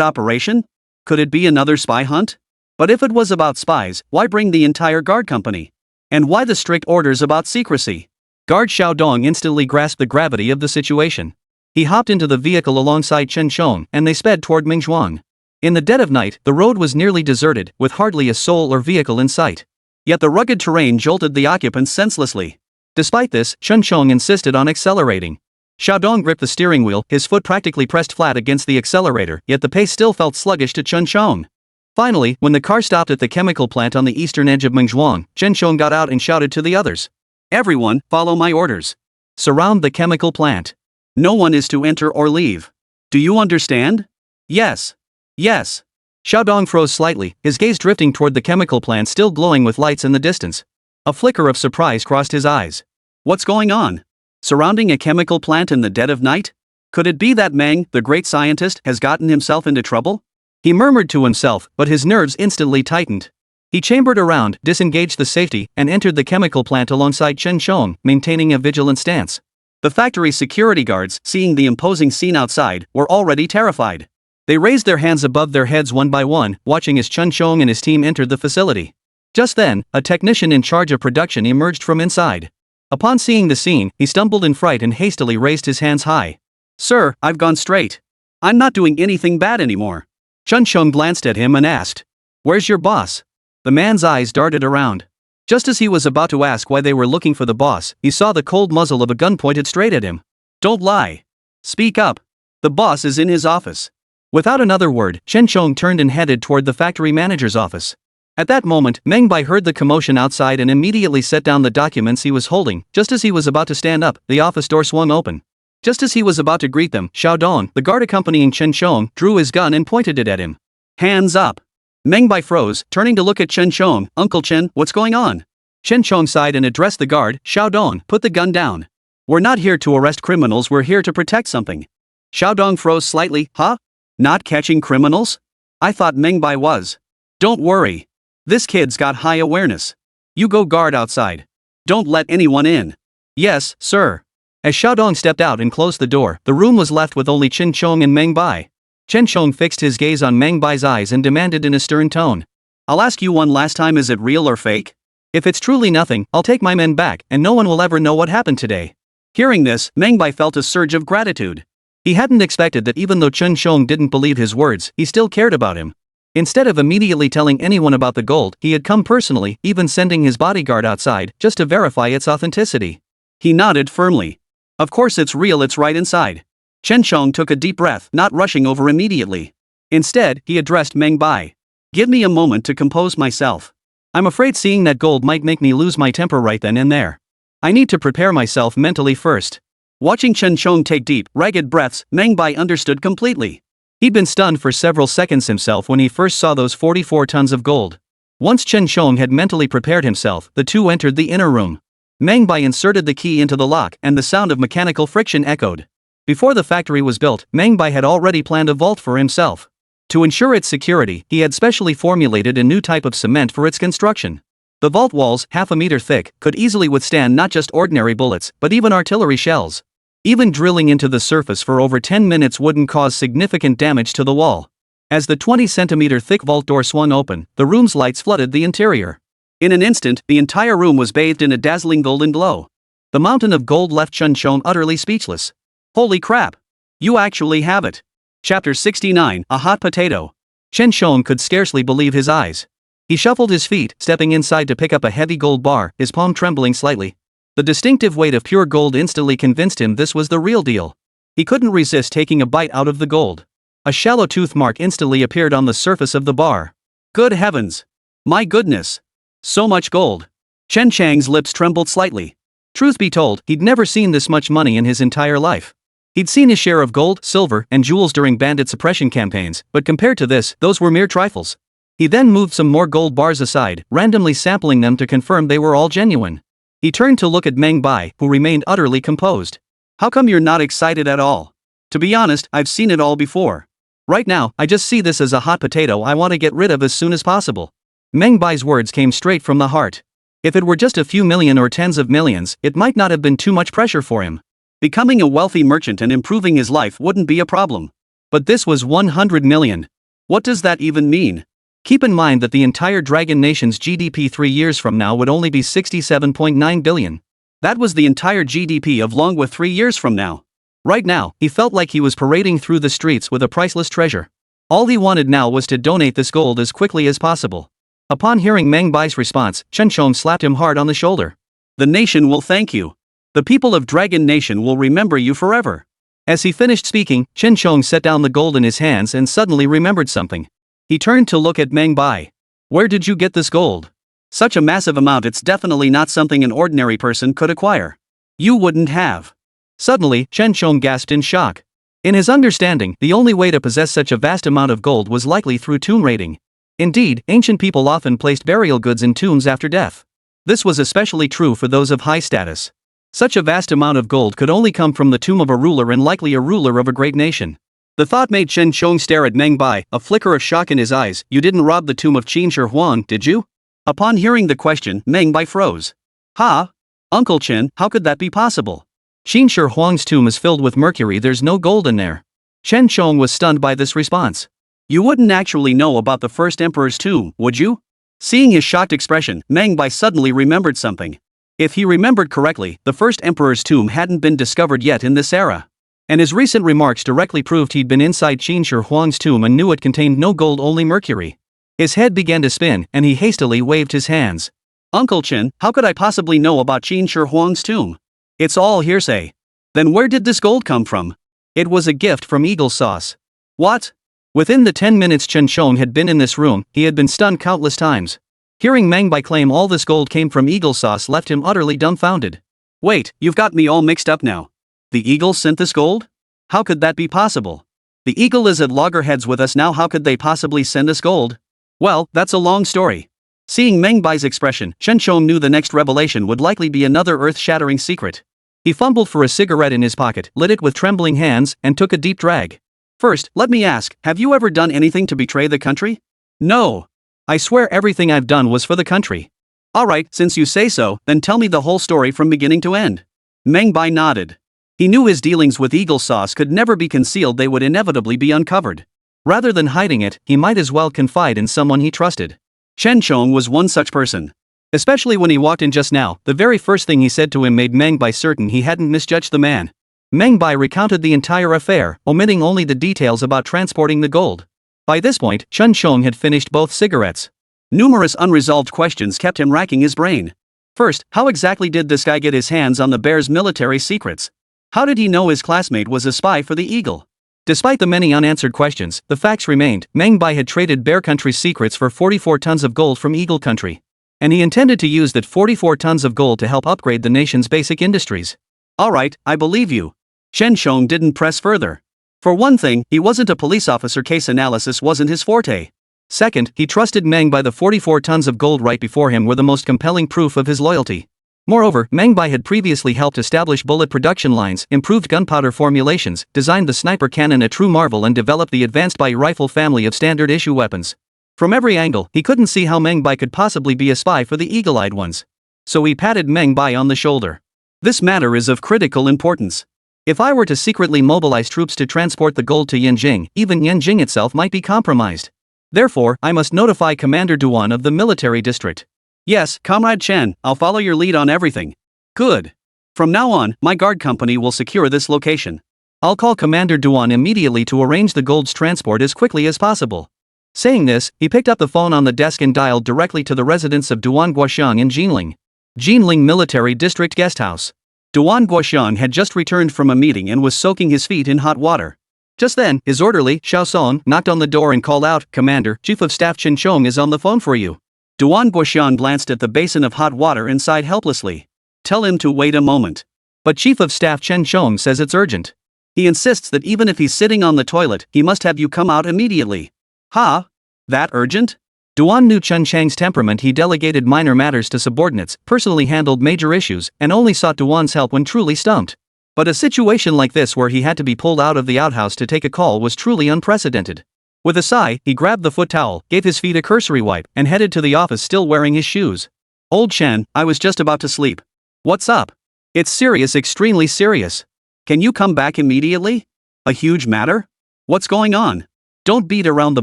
operation? Could it be another spy hunt? But if it was about spies, why bring the entire guard company? And why the strict orders about secrecy? Guard Xiaodong instantly grasped the gravity of the situation. He hopped into the vehicle alongside Chen Shong, and they sped toward Mengzhuang. In the dead of night, the road was nearly deserted, with hardly a soul or vehicle in sight. Yet the rugged terrain jolted the occupants senselessly. Despite this, Chen Shong insisted on accelerating. Xiaodong gripped the steering wheel, his foot practically pressed flat against the accelerator, yet the pace still felt sluggish to Chen Shong. Finally, when the car stopped at the chemical plant on the eastern edge of Mengzhuang, Chen Shong got out and shouted to the others. Everyone, follow my orders. Surround the chemical plant. No one is to enter or leave. Do you understand? Yes. Yes. Xiaodong froze slightly, his gaze drifting toward the chemical plant still glowing with lights in the distance. A flicker of surprise crossed his eyes. What's going on? Surrounding a chemical plant in the dead of night? Could it be that Meng, the great scientist, has gotten himself into trouble? He murmured to himself, but his nerves instantly tightened. He chambered around, disengaged the safety, and entered the chemical plant alongside Chen Shong, maintaining a vigilant stance. The factory's security guards, seeing the imposing scene outside, were already terrified. They raised their hands above their heads one by one, watching as Chen Shong and his team entered the facility. Just then, a technician in charge of production emerged from inside. Upon seeing the scene, he stumbled in fright and hastily raised his hands high. Sir, I've gone straight. I'm not doing anything bad anymore. Chen Shong glanced at him and asked, Where's your boss? The man's eyes darted around. Just as he was about to ask why they were looking for the boss, he saw the cold muzzle of a gun pointed straight at him. Don't lie. Speak up. The boss is in his office. Without another word, Chen Shong turned and headed toward the factory manager's office. At that moment, Meng Bai heard the commotion outside and immediately set down the documents he was holding. Just as he was about to stand up, the office door swung open. Just as he was about to greet them, Xiaodong, the guard accompanying Chen Shong, drew his gun and pointed it at him. Hands up. Meng Bai froze, turning to look at Chen Shong. Uncle Chen, what's going on? Chen Shong sighed and addressed the guard. Xiaodong, put the gun down. We're not here to arrest criminals, we're here to protect something. Xiaodong froze slightly. Huh? Not catching criminals? I thought Meng Bai was. Don't worry. This kid's got high awareness. You go guard outside. Don't let anyone in. Yes, sir. As Xiaodong stepped out and closed the door, the room was left with only Chen Shong and Meng Bai. Chen Shong fixed his gaze on Meng Bai's eyes and demanded in a stern tone. I'll ask you one last time, is it real or fake? If it's truly nothing, I'll take my men back and no one will ever know what happened today. Hearing this, Meng Bai felt a surge of gratitude. He hadn't expected that even though Chen Shong didn't believe his words, he still cared about him. Instead of immediately telling anyone about the gold, he had come personally, even sending his bodyguard outside, just to verify its authenticity. He nodded firmly. Of course it's real, it's right inside. Chen Chong took a deep breath, not rushing over immediately. Instead, he addressed Meng Bai. Give me a moment to compose myself. I'm afraid seeing that gold might make me lose my temper right then and there. I need to prepare myself mentally first. Watching Chen Chong take deep, ragged breaths, Meng Bai understood completely. He'd been stunned for several seconds himself when he first saw those 44 tons of gold. Once Chen Chong had mentally prepared himself, the two entered the inner room. Meng Bai inserted the key into the lock and the sound of mechanical friction echoed. Before the factory was built, Meng Bai had already planned a vault for himself. To ensure its security, he had specially formulated a new type of cement for its construction. The vault walls, half a meter thick, could easily withstand not just ordinary bullets, but even artillery shells. Even drilling into the surface for over 10 minutes wouldn't cause significant damage to the wall. As the 20-centimeter thick vault door swung open, the room's lights flooded the interior. In an instant, the entire room was bathed in a dazzling golden glow. The mountain of gold left Chen Chong utterly speechless. Holy crap! You actually have it! Chapter 69, A Hot Potato. Chen Chong could scarcely believe his eyes. He shuffled his feet, stepping inside to pick up a heavy gold bar, his palm trembling slightly. The distinctive weight of pure gold instantly convinced him this was the real deal. He couldn't resist taking a bite out of the gold. A shallow tooth mark instantly appeared on the surface of the bar. Good heavens! My goodness! So much gold! Chen Chang's lips trembled slightly. Truth be told, he'd never seen this much money in his entire life. He'd seen his share of gold, silver, and jewels during bandit suppression campaigns, but compared to this, those were mere trifles. He then moved some more gold bars aside, randomly sampling them to confirm they were all genuine. He turned to look at Meng Bai, who remained utterly composed. How come you're not excited at all? To be honest, I've seen it all before. Right now, I just see this as a hot potato I want to get rid of as soon as possible. Meng Bai's words came straight from the heart. If it were just a few million or tens of millions, it might not have been too much pressure for him. Becoming a wealthy merchant and improving his life wouldn't be a problem. But this was 100 million. What does that even mean? Keep in mind that the entire Dragon Nation's GDP 3 years from now would only be 67.9 billion. That was the entire GDP of Longwa 3 years from now. Right now, he felt like he was parading through the streets with a priceless treasure. All he wanted now was to donate this gold as quickly as possible. Upon hearing Meng Bai's response, Chen Chong slapped him hard on the shoulder. The nation will thank you. The people of Dragon Nation will remember you forever. As he finished speaking, Chen Chong set down the gold in his hands and suddenly remembered something. He turned to look at Meng Bai. Where did you get this gold? Such a massive amount, it's definitely not something an ordinary person could acquire. You wouldn't have. Suddenly, Chen Chong gasped in shock. In his understanding, the only way to possess such a vast amount of gold was likely through tomb raiding. Indeed, ancient people often placed burial goods in tombs after death. This was especially true for those of high status. Such a vast amount of gold could only come from the tomb of a ruler and likely a ruler of a great nation. The thought made Chen Chong stare at Meng Bai, a flicker of shock in his eyes. You didn't rob the tomb of Qin Shi Huang, did you? Upon hearing the question, Meng Bai froze. Ha? Uncle Chen, how could that be possible? Qin Shi Huang's tomb is filled with mercury, there's no gold in there. Chen Chong was stunned by this response. You wouldn't actually know about the first emperor's tomb, would you? Seeing his shocked expression, Meng Bai suddenly remembered something. If he remembered correctly, the first emperor's tomb hadn't been discovered yet in this era. And his recent remarks directly proved he'd been inside Qin Shi Huang's tomb and knew it contained no gold, only mercury. His head began to spin, and he hastily waved his hands. Uncle Chen, how could I possibly know about Qin Shi Huang's tomb? It's all hearsay. Then where did this gold come from? It was a gift from Eagle Sauce. What? Within the 10 minutes Chen Chong had been in this room, he had been stunned countless times. Hearing Meng Bai claim all this gold came from Eagle Sauce left him utterly dumbfounded. Wait, you've got me all mixed up now. The Eagle sent this gold? How could that be possible? The Eagle is at loggerheads with us now, how could they possibly send us gold? Well, that's a long story. Seeing Meng Bai's expression, Chen Chong knew the next revelation would likely be another earth-shattering secret. He fumbled for a cigarette in his pocket, lit it with trembling hands, and took a deep drag. First, let me ask, have you ever done anything to betray the country? No. I swear everything I've done was for the country. Alright, since you say so, then tell me the whole story from beginning to end. Meng Bai nodded. He knew his dealings with Eagle Sauce could never be concealed, they would inevitably be uncovered. Rather than hiding it, he might as well confide in someone he trusted. Chen Chong was one such person. Especially when he walked in just now, the very first thing he said to him made Meng Bai certain he hadn't misjudged the man. Meng Bai recounted the entire affair, omitting only the details about transporting the gold. By this point, Chen Chong had finished both cigarettes. Numerous unresolved questions kept him racking his brain. First, how exactly did this guy get his hands on the bear's military secrets? How did he know his classmate was a spy for the eagle? Despite the many unanswered questions, the facts remained: Meng Bai had traded Bear Country's secrets for 44 tons of gold from Eagle Country. And he intended to use that 44 tons of gold to help upgrade the nation's basic industries. Alright, I believe you. Chen Chong didn't press further. For one thing, he wasn't a police officer, case analysis wasn't his forte. Second, he trusted Meng Bai. The 44 tons of gold right before him were the most compelling proof of his loyalty. Moreover, Meng Bai had previously helped establish bullet production lines, improved gunpowder formulations, designed the sniper cannon, a true marvel, and developed the advanced Bai rifle family of standard-issue weapons. From every angle, he couldn't see how Meng Bai could possibly be a spy for the eagle-eyed ones. So he patted Meng Bai on the shoulder. This matter is of critical importance. If I were to secretly mobilize troops to transport the gold to Yanjing, even Yanjing itself might be compromised. Therefore, I must notify Commander Duan of the military district. Yes, Comrade Chen, I'll follow your lead on everything. Good. From now on, my guard company will secure this location. I'll call Commander Duan immediately to arrange the gold's transport as quickly as possible. Saying this, he picked up the phone on the desk and dialed directly to the residence of Duan Guoxiang in Jinling. Jinling Military District Guest House. Duan Guoxiang had just returned from a meeting and was soaking his feet in hot water. Just then, his orderly, Xiao Song, knocked on the door and called out, "Commander, Chief of Staff Chen Chong is on the phone for you." Duan Guoxiang glanced at the basin of hot water and sighed helplessly. "Tell him to wait a moment." But Chief of Staff Chen Chong says it's urgent. He insists that even if he's sitting on the toilet, he must have you come out immediately. Huh? That urgent? Duan knew Chen Chang's temperament. He delegated minor matters to subordinates, personally handled major issues, and only sought Duan's help when truly stumped. But a situation like this, where he had to be pulled out of the outhouse to take a call, was truly unprecedented. With a sigh, he grabbed the foot towel, gave his feet a cursory wipe, and headed to the office, still wearing his shoes. "Old Chen, I was just about to sleep. What's up?" "It's serious, extremely serious. Can you come back immediately?" "A huge matter? What's going on?" "Don't beat around the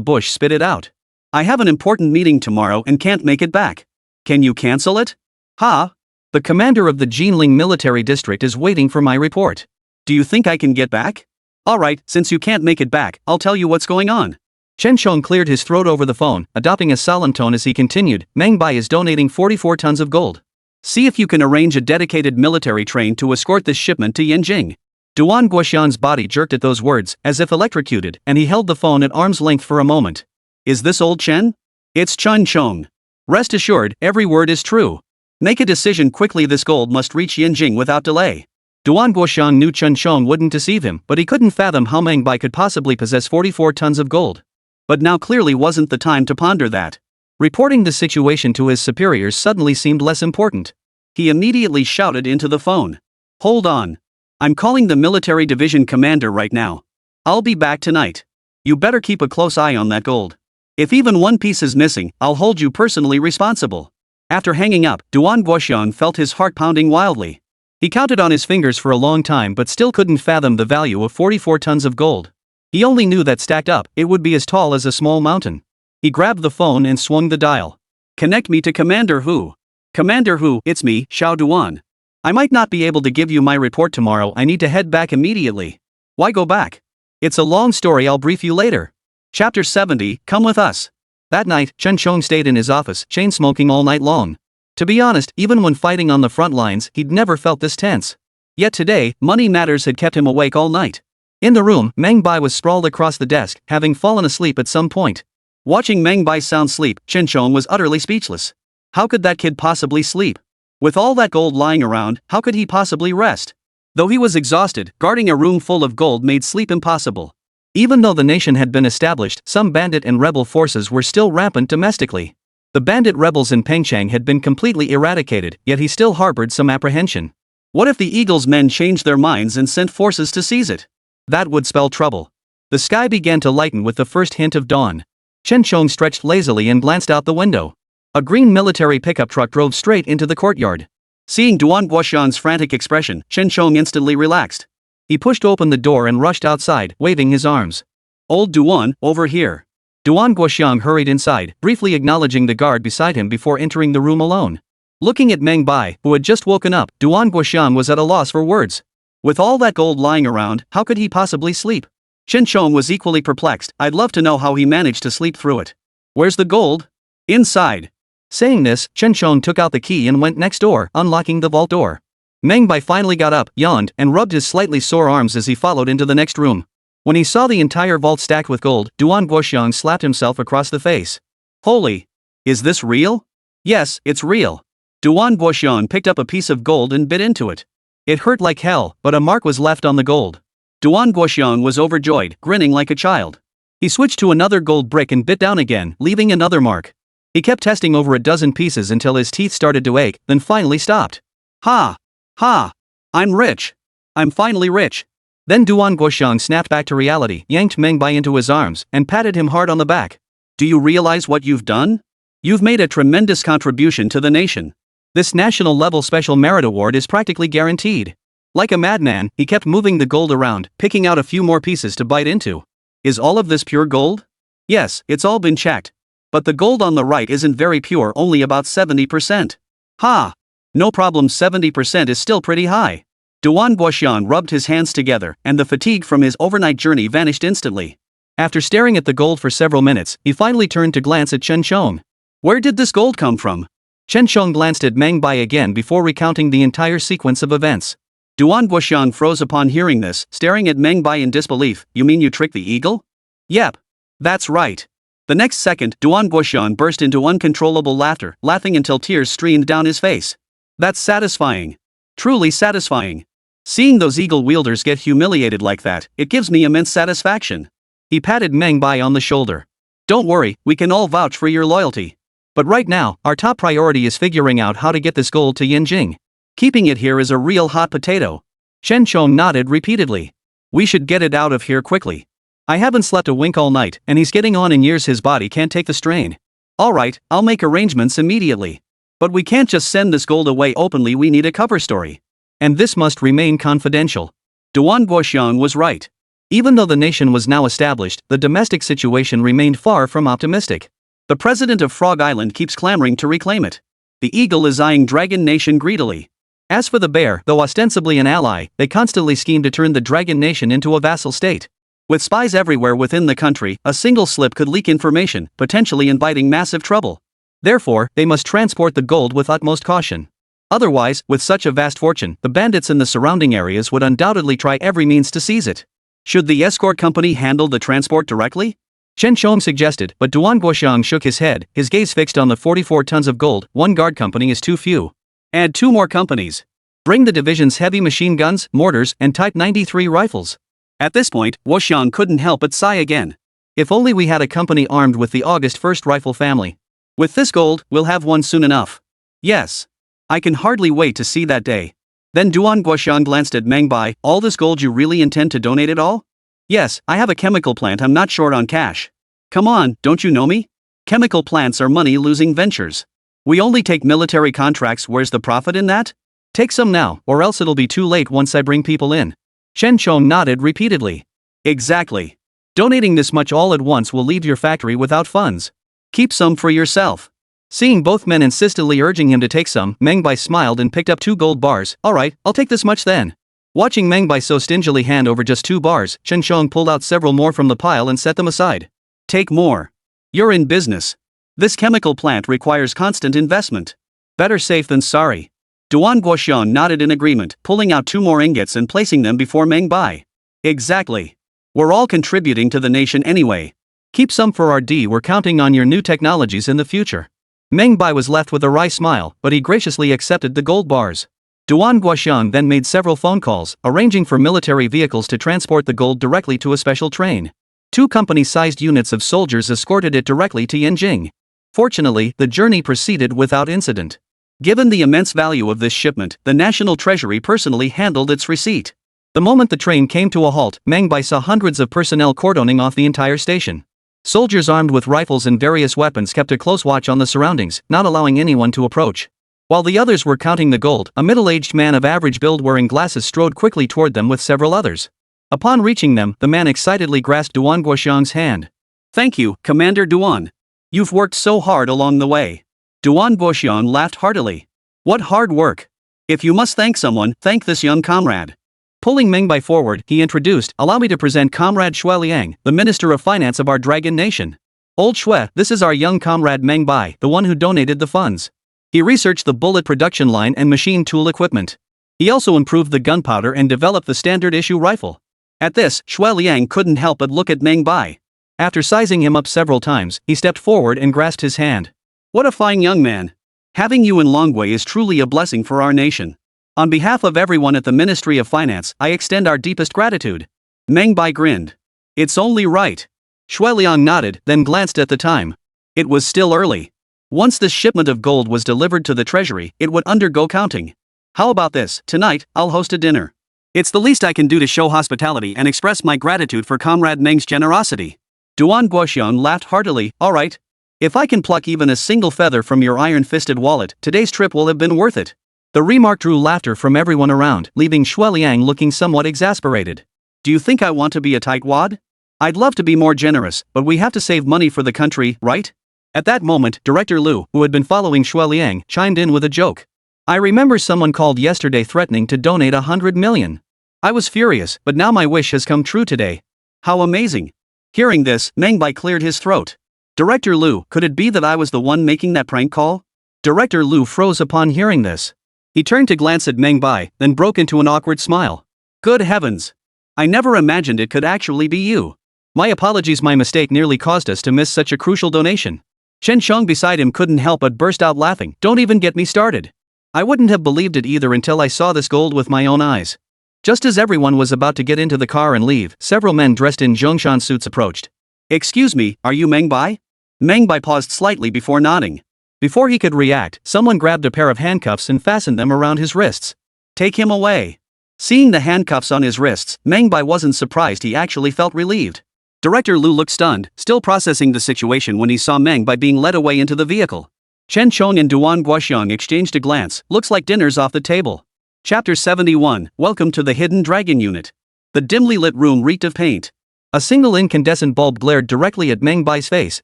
bush, spit it out." "I have an important meeting tomorrow and can't make it back." "Can you cancel it?" "Huh? The commander of the Jinling Military District is waiting for my report. Do you think I can get back?" "Alright, since you can't make it back, I'll tell you what's going on." Chen Chong cleared his throat over the phone, adopting a solemn tone as he continued, "Meng Bai is donating 44 tons of gold. See if you can arrange a dedicated military train to escort this shipment to Yanjing." Duan Guoxiang's body jerked at those words, as if electrocuted, and he held the phone at arm's length for a moment. "Is this old Chen?" "It's Chen Chong. Rest assured, every word is true. Make a decision quickly. This gold must reach Yanjing without delay." Duan Guoxiang knew Chen Chong wouldn't deceive him, but he couldn't fathom how Meng Bai could possibly possess 44 tons of gold. But now clearly wasn't the time to ponder that. Reporting the situation to his superiors suddenly seemed less important. He immediately shouted into the phone. "Hold on. I'm calling the military division commander right now. I'll be back tonight. You better keep a close eye on that gold. If even one piece is missing, I'll hold you personally responsible." After hanging up, Duan Guoxiang felt his heart pounding wildly. He counted on his fingers for a long time but still couldn't fathom the value of 44 tons of gold. He only knew that stacked up, it would be as tall as a small mountain. He grabbed the phone and swung the dial. "Connect me to Commander Hu." "Commander Hu, it's me, Xiao Duan. I might not be able to give you my report tomorrow. I need to head back immediately." "Why go back?" "It's a long story, I'll brief you later." Chapter 70, Come with us. That night, Chen Chong stayed in his office, chain-smoking all night long. To be honest, even when fighting on the front lines, he'd never felt this tense. Yet today, money matters had kept him awake all night. In the room, Meng Bai was sprawled across the desk, having fallen asleep at some point. Watching Meng Bai sound sleep, Chen Chong was utterly speechless. How could that kid possibly sleep? With all that gold lying around, how could he possibly rest? Though he was exhausted, guarding a room full of gold made sleep impossible. Even though the nation had been established, some bandit and rebel forces were still rampant domestically. The bandit rebels in Pengchang had been completely eradicated, yet he still harbored some apprehension. What if the Eagle's men changed their minds and sent forces to seize it? That would spell trouble. The sky began to lighten with the first hint of dawn. Chen Chong stretched lazily and glanced out the window. A green military pickup truck drove straight into the courtyard. Seeing Duan Guoxiang's frantic expression, Chen Chong instantly relaxed. He pushed open the door and rushed outside, waving his arms. "Old Duan, over here." Duan Guoxiang hurried inside, briefly acknowledging the guard beside him before entering the room alone. Looking at Meng Bai, who had just woken up, Duan Guoxiang was at a loss for words. With all that gold lying around, how could he possibly sleep? Chen Chong was equally perplexed. I'd love to know how he managed to sleep through it. "Where's the gold?" "Inside." Saying this, Chen Shong took out the key and went next door, unlocking the vault door. Meng Bai finally got up, yawned, and rubbed his slightly sore arms as he followed into the next room. When he saw the entire vault stacked with gold, Duan Guoxiang slapped himself across the face. Holy! Is this real? Yes, it's real. Duan Guoxiang picked up a piece of gold and bit into it. It hurt like hell, but a mark was left on the gold. Duan Guoxiang was overjoyed, grinning like a child. He switched to another gold brick and bit down again, leaving another mark. He kept testing over a dozen pieces until his teeth started to ache, then finally stopped. Ha! Ha! I'm rich! I'm finally rich! Then Duan Guoxiang snapped back to reality, yanked Meng Bai into his arms, and patted him hard on the back. Do you realize what you've done? You've made a tremendous contribution to the nation. This national-level special merit award is practically guaranteed. Like a madman, he kept moving the gold around, picking out a few more pieces to bite into. Is all of this pure gold? Yes, it's all been checked. But the gold on the right isn't very pure, only about 70%. Ha! No problem, 70% is still pretty high. Duan Guoxiang rubbed his hands together, and the fatigue from his overnight journey vanished instantly. After staring at the gold for several minutes, he finally turned to glance at Chen Shong. Where did this gold come from? Chen Shong glanced at Meng Bai again before recounting the entire sequence of events. Duan Guoxiang froze upon hearing this, staring at Meng Bai in disbelief. You mean you tricked the eagle? Yep. That's right. The next second, Duan Guoxiang burst into uncontrollable laughter, laughing until tears streamed down his face. That's satisfying. Truly satisfying. Seeing those eagle wielders get humiliated like that, it gives me immense satisfaction. He patted Meng Bai on the shoulder. Don't worry, we can all vouch for your loyalty. But right now, our top priority is figuring out how to get this gold to Yanjing. Keeping it here is a real hot potato. Chen Shong nodded repeatedly. We should get it out of here quickly. I haven't slept a wink all night, and he's getting on in years, his body can't take the strain. Alright, I'll make arrangements immediately. But we can't just send this gold away openly, we need a cover story. And this must remain confidential. Duan Guoxiang was right. Even though the nation was now established, the domestic situation remained far from optimistic. The president of Frog Island keeps clamoring to reclaim it. The eagle is eyeing Dragon Nation greedily. As for the bear, though ostensibly an ally, they constantly scheme to turn the Dragon Nation into a vassal state. With spies everywhere within the country, a single slip could leak information, potentially inviting massive trouble. Therefore, they must transport the gold with utmost caution. Otherwise, with such a vast fortune, the bandits in the surrounding areas would undoubtedly try every means to seize it. Should the escort company handle the transport directly? Chen Shong suggested, but Duan Guoxiang shook his head, his gaze fixed on the 44 tons of gold. One guard company is too few. Add 2 more companies. Bring the division's heavy machine guns, mortars, and Type 93 rifles. At this point, Guoxiang couldn't help but sigh again. If only we had a company armed with the August 1st rifle family. With this gold, we'll have one soon enough. Yes. I can hardly wait to see that day. Then Duan Guoxiang glanced at Meng Bai. All this gold, you really intend to donate it all? Yes, I have a chemical plant, I'm not short on cash. Come on, don't you know me? Chemical plants are money-losing ventures. We only take military contracts, where's the profit in that? Take some now, or else it'll be too late once I bring people in. Chen Shong nodded repeatedly. Exactly. Donating this much all at once will leave your factory without funds. Keep some for yourself. Seeing both men insistently urging him to take some, Meng Bai smiled and picked up 2 gold bars. Alright, I'll take this much then. Watching Meng Bai so stingily hand over just 2 bars, Chen Shong pulled out several more from the pile and set them aside. Take more. You're in business. This chemical plant requires constant investment. Better safe than sorry. Duan Guoxiang nodded in agreement, pulling out 2 more ingots and placing them before Meng Bai. Exactly. We're all contributing to the nation anyway. Keep some for RD, we're counting on your new technologies in the future. Meng Bai was left with a wry smile, but he graciously accepted the gold bars. Duan Guoxiang then made several phone calls, arranging for military vehicles to transport the gold directly to a special train. 2 company-sized units of soldiers escorted it directly to Yanjing. Fortunately, the journey proceeded without incident. Given the immense value of this shipment, the National Treasury personally handled its receipt. The moment the train came to a halt, Meng Bai saw hundreds of personnel cordoning off the entire station. Soldiers armed with rifles and various weapons kept a close watch on the surroundings, not allowing anyone to approach. While the others were counting the gold, a middle-aged man of average build wearing glasses strode quickly toward them with several others. Upon reaching them, the man excitedly grasped Duan Guoxiang's hand. Thank you, Commander Duan. You've worked so hard along the way. Duan Guoxiang laughed heartily. What hard work! If you must thank someone, thank this young comrade. Pulling Meng Bai forward, he introduced, allow me to present Comrade Shuai Liang, the Minister of Finance of our Dragon Nation. Old Shui, this is our young comrade Meng Bai, the one who donated the funds. He researched the bullet production line and machine tool equipment. He also improved the gunpowder and developed the standard issue rifle. At this, Shui Liang couldn't help but look at Meng Bai. After sizing him up several times, he stepped forward and grasped his hand. What a fine young man. Having you in Longwei is truly a blessing for our nation. On behalf of everyone at the Ministry of Finance, I extend our deepest gratitude. Meng Bai grinned. It's only right. Shui Liang nodded, then glanced at the time. It was still early. Once this shipment of gold was delivered to the treasury, it would undergo counting. How about this? Tonight, I'll host a dinner. It's the least I can do to show hospitality and express my gratitude for Comrade Meng's generosity. Duan Guoxiang laughed heartily. All right. If I can pluck even a single feather from your iron-fisted wallet, today's trip will have been worth it. The remark drew laughter from everyone around, leaving Shui Liang looking somewhat exasperated. Do you think I want to be a tightwad? I'd love to be more generous, but we have to save money for the country, right? At that moment, Director Liu, who had been following Shui Liang, chimed in with a joke. I remember someone called yesterday threatening to donate 100 million. I was furious, but now my wish has come true today. How amazing. Hearing this, Meng Bai cleared his throat. Director Liu, could it be that I was the one making that prank call? Director Liu froze upon hearing this. He turned to glance at Meng Bai, then broke into an awkward smile. Good heavens. I never imagined it could actually be you. My apologies, my mistake nearly caused us to miss such a crucial donation. Chen Sheng beside him couldn't help but burst out laughing. Don't even get me started. I wouldn't have believed it either until I saw this gold with my own eyes. Just as everyone was about to get into the car and leave, several men dressed in Zhongshan suits approached. Excuse me, are you Meng Bai? Meng Bai paused slightly before nodding. Before he could react, someone grabbed a pair of handcuffs and fastened them around his wrists. Take him away. Seeing the handcuffs on his wrists, Meng Bai wasn't surprised, he actually felt relieved. Director Liu looked stunned, still processing the situation when he saw Meng Bai being led away into the vehicle. Chen Chong and Duan Guoxiang exchanged a glance. Looks like dinner's off the table. Chapter 71, Welcome to the Hidden Dragon Unit. The dimly lit room reeked of paint. A single incandescent bulb glared directly at Meng Bai's face,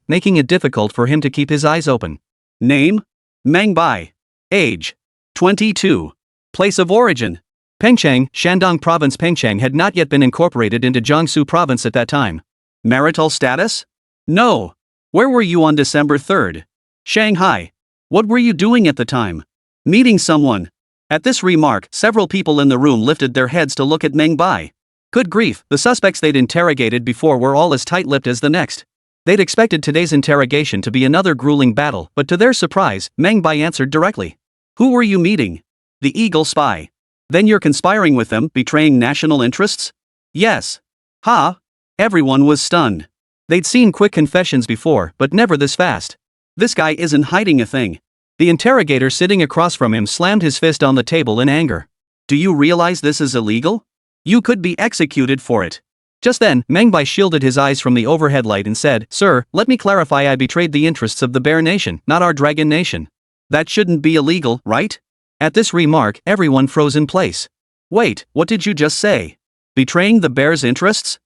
making it difficult for him to keep his eyes open. Name? Meng Bai. Age? 22. Place of origin? Pengcheng, Shandong Province. Pengcheng had not yet been incorporated into Jiangsu Province at that time. Marital status? No. Where were you on December 3rd? Shanghai. What were you doing at the time? Meeting someone. At this remark, several people in the room lifted their heads to look at Meng Bai. Good grief, the suspects they'd interrogated before were all as tight-lipped as the next. They'd expected today's interrogation to be another grueling battle, but to their surprise, Meng Bai answered directly. Who were you meeting? The Eagle spy. Then you're conspiring with them, betraying national interests? Yes. Ha? Everyone was stunned. They'd seen quick confessions before, but never this fast. This guy isn't hiding a thing. The interrogator sitting across from him slammed his fist on the table in anger. Do you realize this is illegal? You could be executed for it. Just then, Meng Bai shielded his eyes from the overhead light and said, Sir, let me clarify, I betrayed the interests of the Bear Nation, not our Dragon Nation. That shouldn't be illegal, right? At this remark, everyone froze in place. Wait, what did you just say? Betraying the Bear's interests?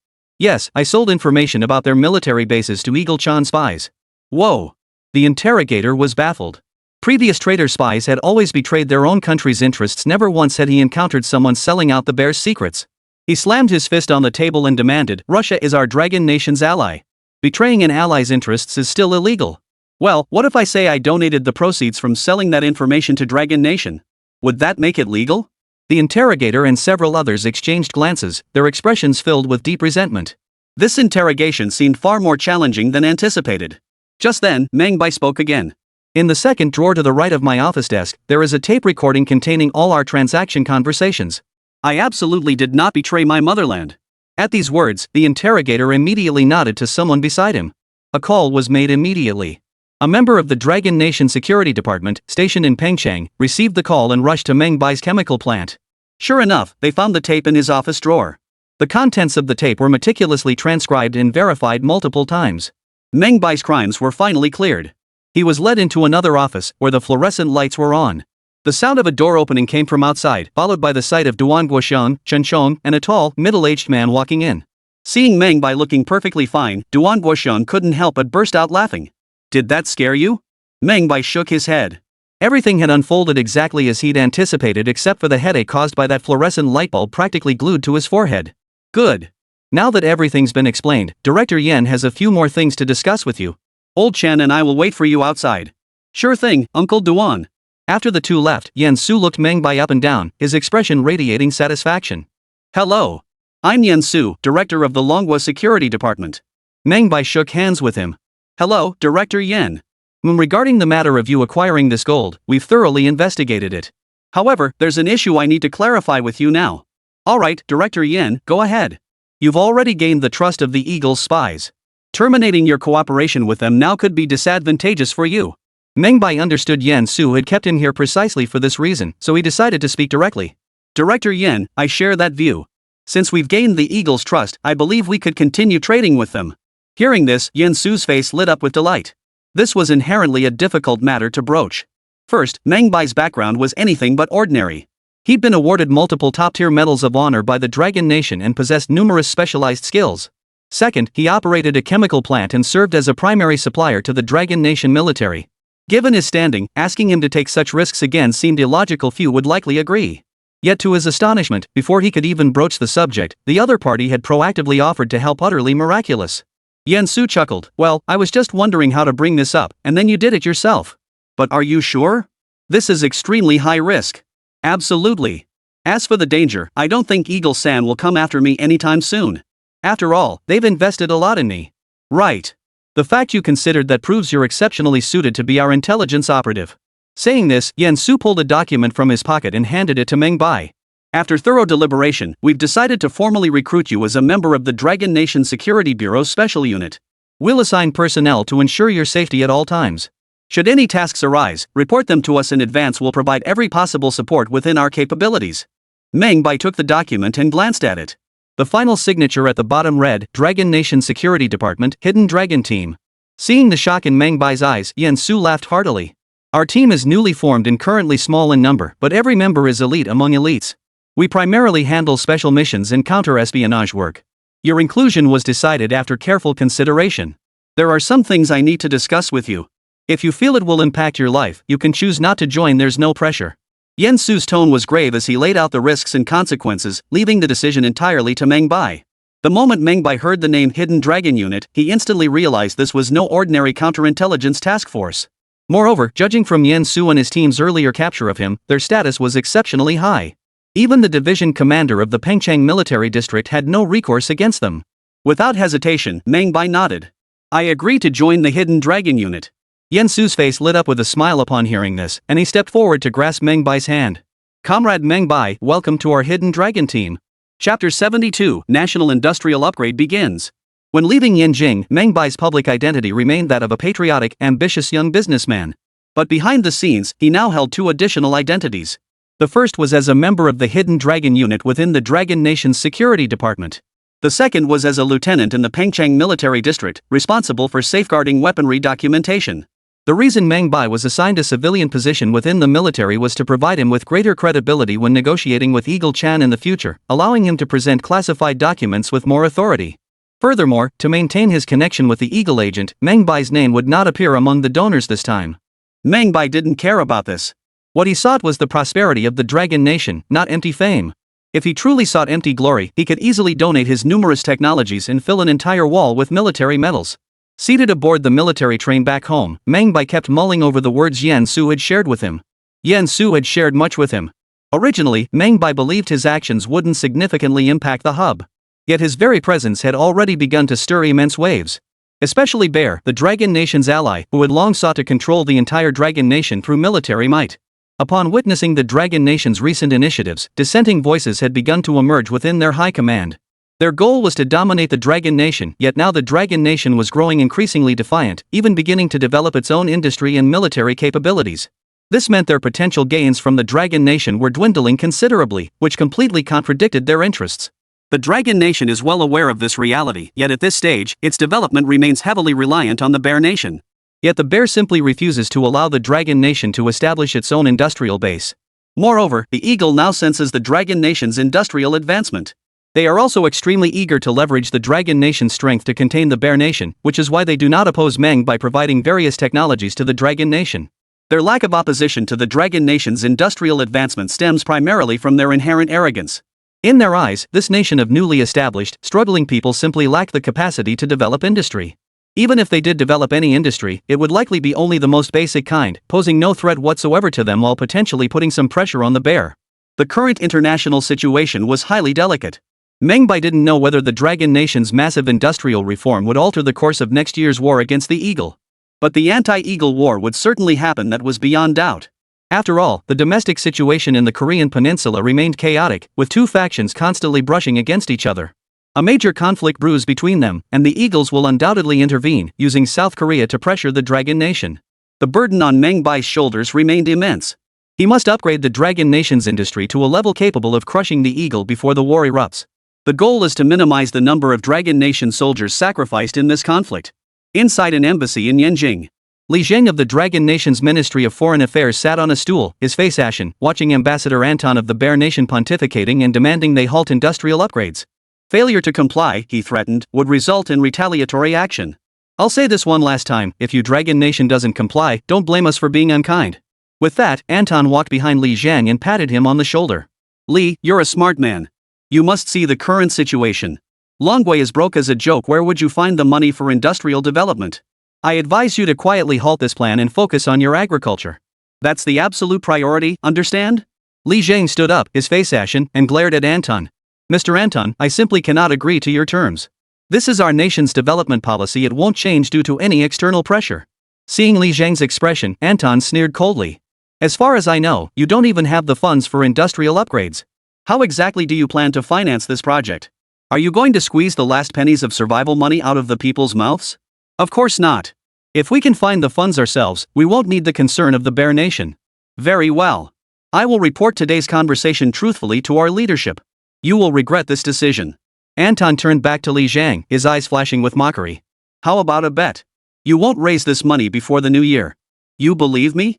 Yes, I sold information about their military bases to Eagle Chan spies. Whoa. The interrogator was baffled. Previous traitor spies had always betrayed their own country's interests, never once had he encountered someone selling out the Bear's secrets. He slammed his fist on the table and demanded, Russia is our Dragon Nation's ally. Betraying an ally's interests is still illegal. Well, what if I say I donated the proceeds from selling that information to Dragon Nation? Would that make it legal? The interrogator and several others exchanged glances, their expressions filled with deep resentment. This interrogation seemed far more challenging than anticipated. Just then, Meng Bai spoke again. In the second drawer to the right of my office desk, there is a tape recording containing all our transaction conversations. I absolutely did not betray my motherland. At these words, the interrogator immediately nodded to someone beside him. A call was made immediately. A member of the Dragon Nation Security Department, stationed in Pengcheng, received the call and rushed to Meng Bai's chemical plant. Sure enough, they found the tape in his office drawer. The contents of the tape were meticulously transcribed and verified multiple times. Meng Bai's crimes were finally cleared. He was led into another office, where the fluorescent lights were on. The sound of a door opening came from outside, followed by the sight of Duan Guoxiang, Chen Chong, and a tall, middle-aged man walking in. Seeing Meng Bai looking perfectly fine, Duan Guoxiang couldn't help but burst out laughing. Did that scare you? Meng Bai shook his head. Everything had unfolded exactly as he'd anticipated except for the headache caused by that fluorescent light bulb practically glued to his forehead. Good. Now that everything's been explained, Director Yen has a few more things to discuss with you. Old Chen and I will wait for you outside. Sure thing, Uncle Duan. After the two left, Yan Su looked Meng Bai up and down, his expression radiating satisfaction. Hello. I'm Yan Su, Director of the Manhwa Security Department. Meng Bai shook hands with him. Hello, Director Yan. Regarding the matter of you acquiring this gold, we've thoroughly investigated it. However, there's an issue I need to clarify with you now. Alright, Director Yan, go ahead. You've already gained the trust of the Eagle's spies. Terminating your cooperation with them now could be disadvantageous for you. Meng Bai understood Yan Su had kept him here precisely for this reason, so he decided to speak directly. Director Yan, I share that view. Since we've gained the Eagle's trust, I believe we could continue trading with them. Hearing this, Yan Su's face lit up with delight. This was inherently a difficult matter to broach. First, Meng Bai's background was anything but ordinary. He'd been awarded multiple top-tier medals of honor by the Dragon Nation and possessed numerous specialized skills. Second, he operated a chemical plant and served as a primary supplier to the Dragon Nation military. Given his standing, asking him to take such risks again seemed illogical. Few would likely agree. Yet to his astonishment, before he could even broach the subject, the other party had proactively offered to help. Utterly miraculous. Yan Su chuckled. Well, I was just wondering how to bring this up, and then you did it yourself. But are you sure? This is extremely high risk. Absolutely. As for the danger, I don't think Eagle-san will come after me anytime soon. After all, they've invested a lot in me. Right. The fact you considered that proves you're exceptionally suited to be our intelligence operative. Saying this, Yan Su pulled a document from his pocket and handed it to Meng Bai. After thorough deliberation, we've decided to formally recruit you as a member of the Dragon Nation Security Bureau's Special Unit. We'll assign personnel to ensure your safety at all times. Should any tasks arise, report them to us in advance. We'll provide every possible support within our capabilities. Meng Bai took the document and glanced at it. The final signature at the bottom read, Dragon Nation Security Department, Hidden Dragon Team. Seeing the shock in Meng Bai's eyes, Yan Su laughed heartily. Our team is newly formed and currently small in number, but every member is elite among elites. We primarily handle special missions and counter-espionage work. Your inclusion was decided after careful consideration. There are some things I need to discuss with you. If you feel it will impact your life, you can choose not to join. There's no pressure. Yan Su's tone was grave as he laid out the risks and consequences, leaving the decision entirely to Meng Bai. The moment Meng Bai heard the name Hidden Dragon Unit, he instantly realized this was no ordinary counterintelligence task force. Moreover, judging from Yan Su and his team's earlier capture of him, their status was exceptionally high. Even the division commander of the Pengcheng military district had no recourse against them. Without hesitation, Meng Bai nodded. I agree to join the Hidden Dragon Unit. Yan Su's face lit up with a smile upon hearing this, and he stepped forward to grasp Meng Bai's hand. Comrade Meng Bai, welcome to our Hidden Dragon team. Chapter 72, National Industrial Upgrade begins. When leaving Yanjing, Meng Bai's public identity remained that of a patriotic, ambitious young businessman. But behind the scenes, he now held two additional identities. The first was as a member of the Hidden Dragon Unit within the Dragon Nation's Security Department. The second was as a lieutenant in the Pengcheng Military District, responsible for safeguarding weaponry documentation. The reason Meng Bai was assigned a civilian position within the military was to provide him with greater credibility when negotiating with Eagle Chan in the future, allowing him to present classified documents with more authority. Furthermore, to maintain his connection with the Eagle agent, Meng Bai's name would not appear among the donors this time. Meng Bai didn't care about this. What he sought was the prosperity of the Dragon Nation, not empty fame. If he truly sought empty glory, he could easily donate his numerous technologies and fill an entire wall with military medals. Seated aboard the military train back home, Meng Bai kept mulling over the words Yan Su had shared with him. Yan Su had shared much with him. Originally, Meng Bai believed his actions wouldn't significantly impact the hub. Yet his very presence had already begun to stir immense waves. Especially Bear, the Dragon Nation's ally, who had long sought to control the entire Dragon Nation through military might. Upon witnessing the Dragon Nation's recent initiatives, dissenting voices had begun to emerge within their high command. Their goal was to dominate the Dragon Nation, yet now the Dragon Nation was growing increasingly defiant, even beginning to develop its own industry and military capabilities. This meant their potential gains from the Dragon Nation were dwindling considerably, which completely contradicted their interests. The Dragon Nation is well aware of this reality, yet at this stage, its development remains heavily reliant on the Bear Nation. Yet the Bear simply refuses to allow the Dragon Nation to establish its own industrial base. Moreover, the Eagle now senses the Dragon Nation's industrial advancement. They are also extremely eager to leverage the Dragon Nation's strength to contain the Bear Nation, which is why they do not oppose Meng by providing various technologies to the Dragon Nation. Their lack of opposition to the Dragon Nation's industrial advancement stems primarily from their inherent arrogance. In their eyes, this nation of newly established, struggling people simply lack the capacity to develop industry. Even if they did develop any industry, it would likely be only the most basic kind, posing no threat whatsoever to them while potentially putting some pressure on the bear. The current international situation was highly delicate. Meng Bai didn't know whether the Dragon Nation's massive industrial reform would alter the course of next year's war against the Eagle. But the anti-Eagle war would certainly happen, that was beyond doubt. After all, the domestic situation in the Korean peninsula remained chaotic, with two factions constantly brushing against each other. A major conflict brews between them, and the Eagles will undoubtedly intervene, using South Korea to pressure the Dragon Nation. The burden on Meng Bai's shoulders remained immense. He must upgrade the Dragon Nation's industry to a level capable of crushing the Eagle before the war erupts. The goal is to minimize the number of Dragon Nation soldiers sacrificed in this conflict. Inside an embassy in Yenjing, Li Zheng of the Dragon Nation's Ministry of Foreign Affairs sat on a stool, his face ashen, watching Ambassador Anton of the Bear Nation pontificating and demanding they halt industrial upgrades. Failure to comply, he threatened, would result in retaliatory action. I'll say this one last time, if you Dragon Nation doesn't comply, don't blame us for being unkind. With that, Anton walked behind Li Zhang and patted him on the shoulder. Li, you're a smart man. You must see the current situation. Longwei is broke as a joke. Where would you find the money for industrial development? I advise you to quietly halt this plan and focus on your agriculture. That's the absolute priority, understand? Li Zhang stood up, his face ashen, and glared at Anton. Mr. Anton, I simply cannot agree to your terms. This is our nation's development policy. It won't change due to any external pressure. Seeing Li Zhang's expression, Anton sneered coldly. As far as I know, you don't even have the funds for industrial upgrades. How exactly do you plan to finance this project? Are you going to squeeze the last pennies of survival money out of the people's mouths? Of course not. If we can find the funds ourselves, we won't need the concern of the Bear Nation. Very well. I will report today's conversation truthfully to our leadership. You will regret this decision. Anton turned back to Li Zhang, his eyes flashing with mockery. How about a bet? You won't raise this money before the new year. You believe me?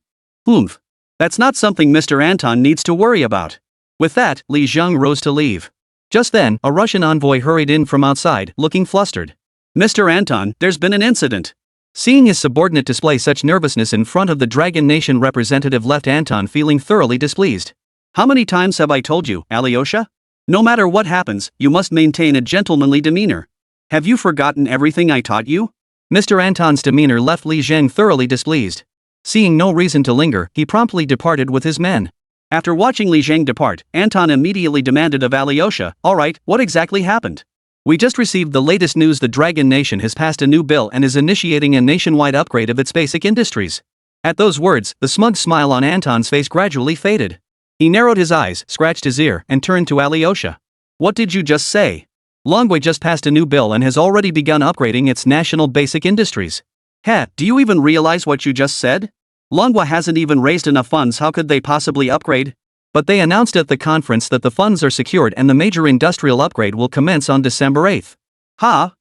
Oomph. That's not something Mr. Anton needs to worry about. With that, Li Zhang rose to leave. Just then, a Russian envoy hurried in from outside, looking flustered. Mr. Anton, there's been an incident. Seeing his subordinate display such nervousness in front of the Dragon Nation representative left Anton feeling thoroughly displeased. How many times have I told you, Alyosha? No matter what happens, you must maintain a gentlemanly demeanor. Have you forgotten everything I taught you? Mr. Anton's demeanor left Li Zhang thoroughly displeased. Seeing no reason to linger, he promptly departed with his men. After watching Li Zhang depart, Anton immediately demanded of Alyosha, "Alright, what exactly happened?" We just received the latest news. The Dragon Nation has passed a new bill and is initiating a nationwide upgrade of its basic industries. At those words, the smug smile on Anton's face gradually faded. He narrowed his eyes, scratched his ear, and turned to Alyosha. What did you just say? Longwei just passed a new bill and has already begun upgrading its national basic industries. Do you even realize what you just said? Longwa hasn't even raised enough funds. How could they possibly upgrade? But they announced at the conference that the funds are secured and the major industrial upgrade will commence on December 8th. How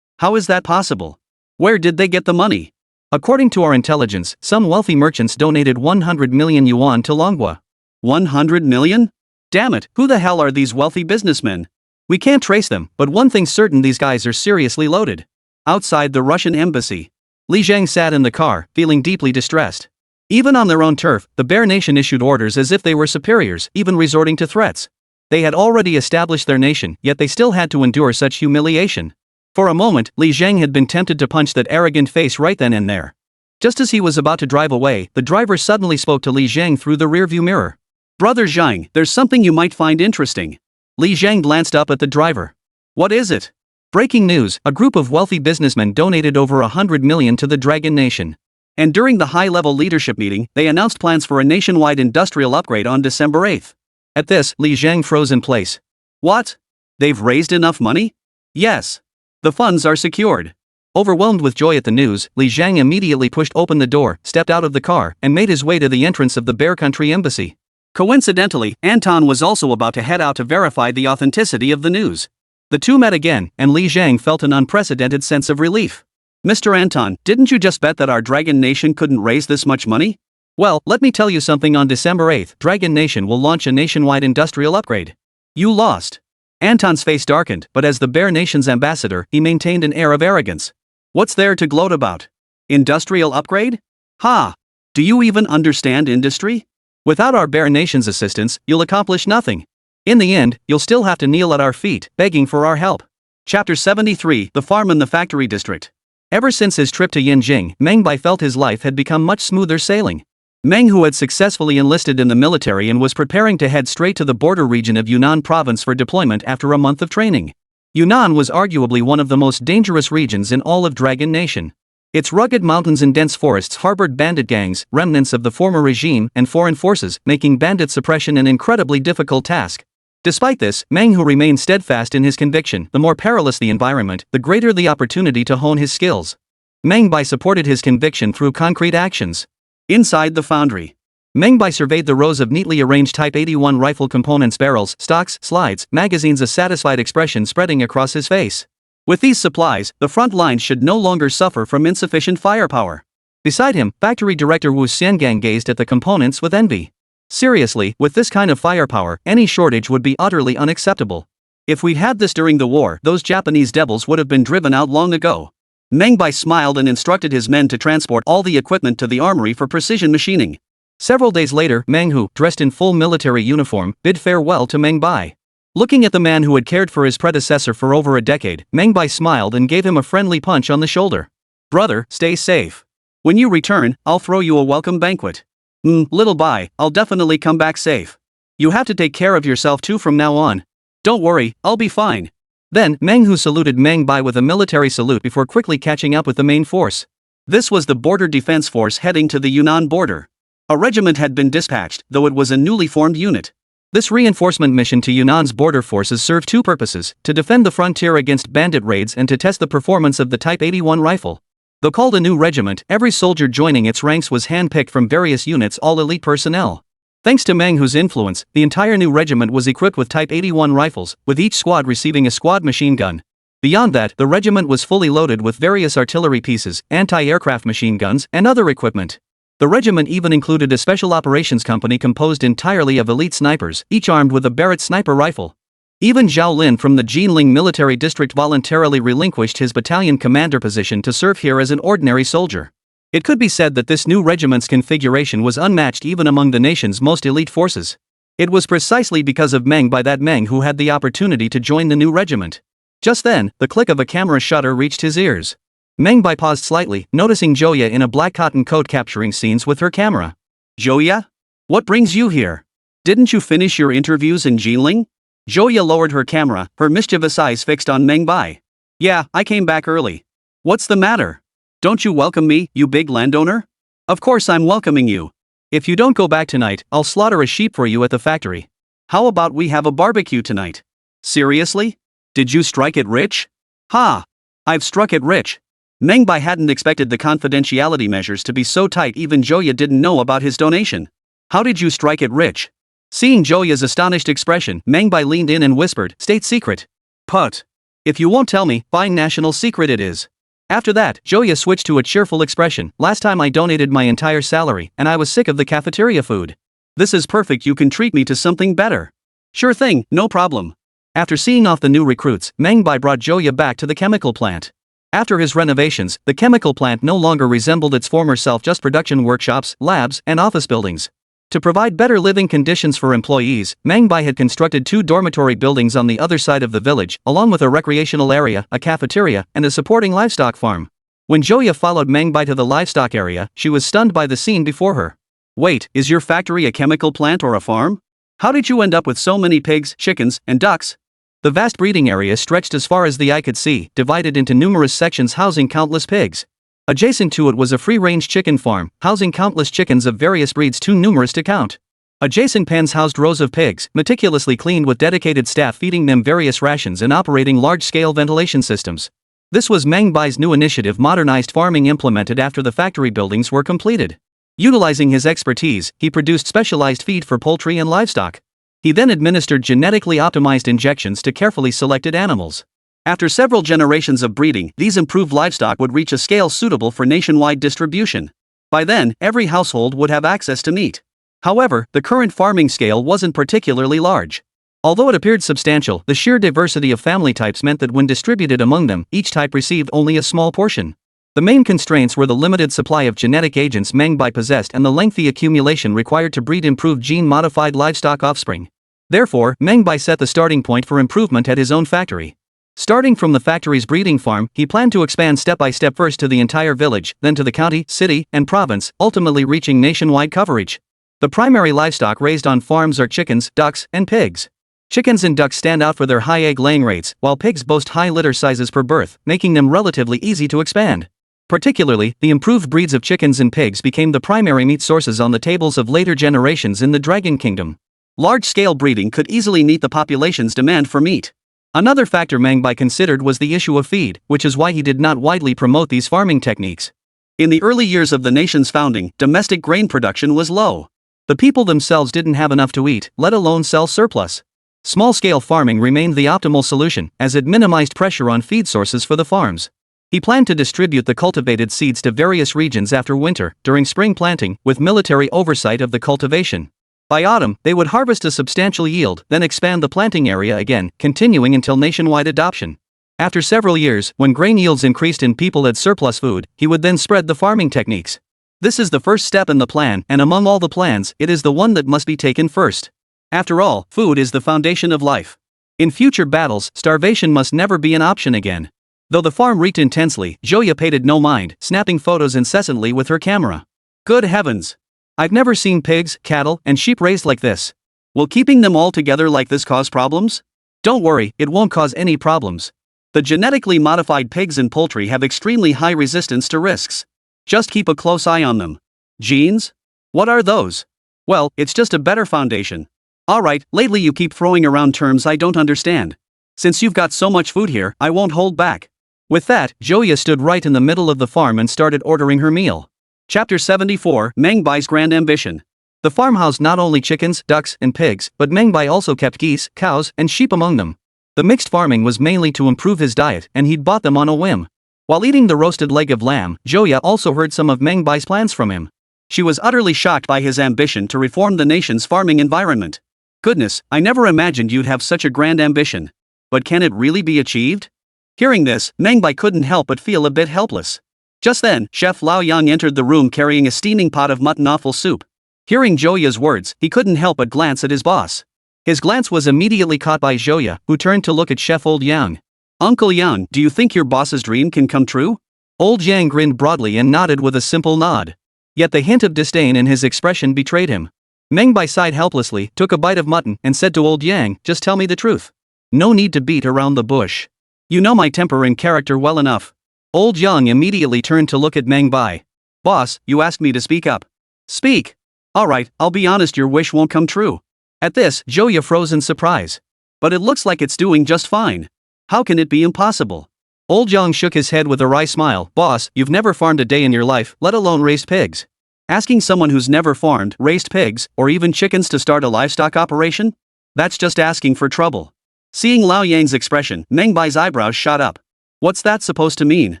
is that possible? Where did they get the money? According to our intelligence, some wealthy merchants donated 100 million yuan to Longwa. 100 million? Damn it, who the hell are these wealthy businessmen? We can't trace them, but one thing's certain, these guys are seriously loaded. Outside the Russian embassy, Li Zhang sat in the car, feeling deeply distressed. Even on their own turf, the Bear Nation issued orders as if they were superiors, even resorting to threats. They had already established their nation, yet they still had to endure such humiliation. For a moment, Li Zhang had been tempted to punch that arrogant face right then and there. Just as he was about to drive away, the driver suddenly spoke to Li Zhang through the rearview mirror. Brother Zhang, there's something you might find interesting. Li Zhang glanced up at the driver. What is it? Breaking news, a group of wealthy businessmen donated over 100 million to the Dragon Nation. And during the high-level leadership meeting, they announced plans for a nationwide industrial upgrade on December 8th. At this, Li Zhang froze in place. What? They've raised enough money? Yes. The funds are secured. Overwhelmed with joy at the news, Li Zhang immediately pushed open the door, stepped out of the car, and made his way to the entrance of the Bear Country Embassy. Coincidentally, Anton was also about to head out to verify the authenticity of the news. The two met again, and Li Zhang felt an unprecedented sense of relief. Mr. Anton, didn't you just bet that our Dragon Nation couldn't raise this much money? Well, let me tell you something. On December 8th, Dragon Nation will launch a nationwide industrial upgrade. You lost. Anton's face darkened, but as the Bear Nation's ambassador, he maintained an air of arrogance. What's there to gloat about? Industrial upgrade? Do you even understand industry? Without our Bear Nation's assistance, you'll accomplish nothing. In the end, you'll still have to kneel at our feet, begging for our help. Chapter 73, The Farm in the Factory District. Ever since his trip to Yinjing, Meng Bai felt his life had become much smoother sailing. Meng, who had successfully enlisted in the military and was preparing to head straight to the border region of Yunnan province for deployment after a month of training. Yunnan was arguably one of the most dangerous regions in all of Dragon Nation. Its rugged mountains and dense forests harbored bandit gangs, remnants of the former regime, and foreign forces, making bandit suppression an incredibly difficult task. Despite this, Meng, who remained steadfast in his conviction, the more perilous the environment, the greater the opportunity to hone his skills. Meng Bai supported his conviction through concrete actions. Inside the foundry, Meng Bai surveyed the rows of neatly arranged Type 81 rifle components, barrels, stocks, slides, magazines, a satisfied expression spreading across his face. With these supplies, the front lines should no longer suffer from insufficient firepower. Beside him, factory director Wu Xiangang gazed at the components with envy. Seriously, with this kind of firepower, any shortage would be utterly unacceptable. If we'd had this during the war, those Japanese devils would have been driven out long ago. Meng Bai smiled and instructed his men to transport all the equipment to the armory for precision machining. Several days later, Meng Hu, dressed in full military uniform, bid farewell to Meng Bai. Looking at the man who had cared for his predecessor for over a decade, Meng Bai smiled and gave him a friendly punch on the shoulder. "Brother, stay safe. When you return, I'll throw you a welcome banquet." Little Bai, I'll definitely come back safe. You have to take care of yourself too from now on. Don't worry, I'll be fine." Then, Meng Hu saluted Meng Bai with a military salute before quickly catching up with the main force. This was the Border Defense Force heading to the Yunnan border. A regiment had been dispatched, though it was a newly formed unit. This reinforcement mission to Yunnan's border forces served two purposes: to defend the frontier against bandit raids and to test the performance of the Type 81 rifle. Though called a new regiment, every soldier joining its ranks was hand-picked from various units, all elite personnel. Thanks to Meng Hu's influence, the entire new regiment was equipped with Type 81 rifles, with each squad receiving a squad machine gun. Beyond that, the regiment was fully loaded with various artillery pieces, anti-aircraft machine guns, and other equipment. The regiment even included a special operations company composed entirely of elite snipers, each armed with a Barrett sniper rifle. Even Zhao Lin from the Jinling military district voluntarily relinquished his battalion commander position to serve here as an ordinary soldier. It could be said that this new regiment's configuration was unmatched even among the nation's most elite forces. It was precisely because of Meng Bai that Meng Hu had the opportunity to join the new regiment. Just then, the click of a camera shutter reached his ears. Meng Bai paused slightly, noticing Joya in a black cotton coat capturing scenes with her camera. "Joya? What brings you here? Didn't you finish your interviews in Jinling?" Joya lowered her camera, her mischievous eyes fixed on Meng Bai. "Yeah, I came back early. What's the matter? Don't you welcome me, you big landowner?" "Of course I'm welcoming you. If you don't go back tonight, I'll slaughter a sheep for you at the factory. How about we have a barbecue tonight?" "Seriously? Did you strike it rich?" "Ha! I've struck it rich." Meng Bai hadn't expected the confidentiality measures to be so tight even Joya didn't know about his donation. "How did you strike it rich?" Seeing Joya's astonished expression, Meng Bai leaned in and whispered, "State secret." "Put. If you won't tell me, fine, national secret it is." After that, Joya switched to a cheerful expression. "Last time I donated my entire salary, and I was sick of the cafeteria food. This is perfect, you can treat me to something better." "Sure thing, no problem." After seeing off the new recruits, Meng Bai brought Joya back to the chemical plant. After his renovations, the chemical plant no longer resembled its former self, just production workshops, labs, and office buildings. To provide better living conditions for employees, Meng Bai had constructed 2 dormitory buildings on the other side of the village, along with a recreational area, a cafeteria, and a supporting livestock farm. When Joya followed Meng Bai to the livestock area, she was stunned by the scene before her. "Wait, is your factory a chemical plant or a farm? How did you end up with so many pigs, chickens, and ducks?" The vast breeding area stretched as far as the eye could see, divided into numerous sections housing countless pigs. Adjacent to it was a free-range chicken farm, housing countless chickens of various breeds too numerous to count. Adjacent pens housed rows of pigs, meticulously cleaned with dedicated staff feeding them various rations and operating large-scale ventilation systems. This was Meng Bai's new initiative, modernized farming implemented after the factory buildings were completed. Utilizing his expertise, he produced specialized feed for poultry and livestock. He then administered genetically optimized injections to carefully selected animals. After several generations of breeding, these improved livestock would reach a scale suitable for nationwide distribution. By then, every household would have access to meat. However, the current farming scale wasn't particularly large. Although it appeared substantial, the sheer diversity of family types meant that when distributed among them, each type received only a small portion. The main constraints were the limited supply of genetic agents Meng Bai possessed and the lengthy accumulation required to breed improved gene-modified livestock offspring. Therefore, Meng Bai set the starting point for improvement at his own factory. Starting from the factory's breeding farm, he planned to expand step by step, first to the entire village, then to the county, city, and province, ultimately reaching nationwide coverage. The primary livestock raised on farms are chickens, ducks, and pigs. Chickens and ducks stand out for their high egg-laying rates, while pigs boast high litter sizes per birth, making them relatively easy to expand. Particularly, the improved breeds of chickens and pigs became the primary meat sources on the tables of later generations in the Dragon Kingdom. Large-scale breeding could easily meet the population's demand for meat. Another factor Meng Bai considered was the issue of feed, which is why he did not widely promote these farming techniques. In the early years of the nation's founding, domestic grain production was low. The people themselves didn't have enough to eat, let alone sell surplus. Small-scale farming remained the optimal solution, as it minimized pressure on feed sources for the farms. He planned to distribute the cultivated seeds to various regions after winter, during spring planting, with military oversight of the cultivation. By autumn, they would harvest a substantial yield, then expand the planting area again, continuing until nationwide adoption. After several years, when grain yields increased and people had surplus food, he would then spread the farming techniques. This is the first step in the plan, and among all the plans, it is the one that must be taken first. After all, food is the foundation of life. In future battles, starvation must never be an option again. Though the farm reeked intensely, Joya paid it no mind, snapping photos incessantly with her camera. Good heavens! I've never seen pigs, cattle, and sheep raised like this. Will keeping them all together like this cause problems? Don't worry, it won't cause any problems. The genetically modified pigs and poultry have extremely high resistance to risks. Just keep a close eye on them. Genes? What are those? Well, it's just a better foundation. Alright, lately you keep throwing around terms I don't understand. Since you've got so much food here, I won't hold back. With that, Joya stood right in the middle of the farm and started ordering her meal. Chapter 74, Meng Bai's Grand Ambition. The farm housed not only chickens, ducks, and pigs, but Meng Bai also kept geese, cows, and sheep among them. The mixed farming was mainly to improve his diet, and he'd bought them on a whim. While eating the roasted leg of lamb, Joya also heard some of Meng Bai's plans from him. She was utterly shocked by his ambition to reform the nation's farming environment. Goodness, I never imagined you'd have such a grand ambition. But can it really be achieved? Hearing this, Meng Bai couldn't help but feel a bit helpless. Just then, Chef Lao Yang entered the room carrying a steaming pot of mutton offal soup. Hearing Joya's words, he couldn't help but glance at his boss. His glance was immediately caught by Joya, who turned to look at Chef Old Yang. Uncle Yang, do you think your boss's dream can come true? Old Yang grinned broadly and nodded with a simple nod. Yet the hint of disdain in his expression betrayed him. Meng Bai sighed helplessly, took a bite of mutton, and said to Old Yang, just tell me the truth. No need to beat around the bush. You know my temper and character well enough. Old Yang immediately turned to look at Meng Bai. Boss, you asked me to speak up. Speak. Alright, I'll be honest, your wish won't come true. At this, Joya froze in surprise. But it looks like it's doing just fine. How can it be impossible? Old Yang shook his head with a wry smile. Boss, you've never farmed a day in your life, let alone raised pigs. Asking someone who's never farmed, raised pigs, or even chickens to start a livestock operation? That's just asking for trouble. Seeing Lao Yang's expression, Meng Bai's eyebrows shot up. What's that supposed to mean?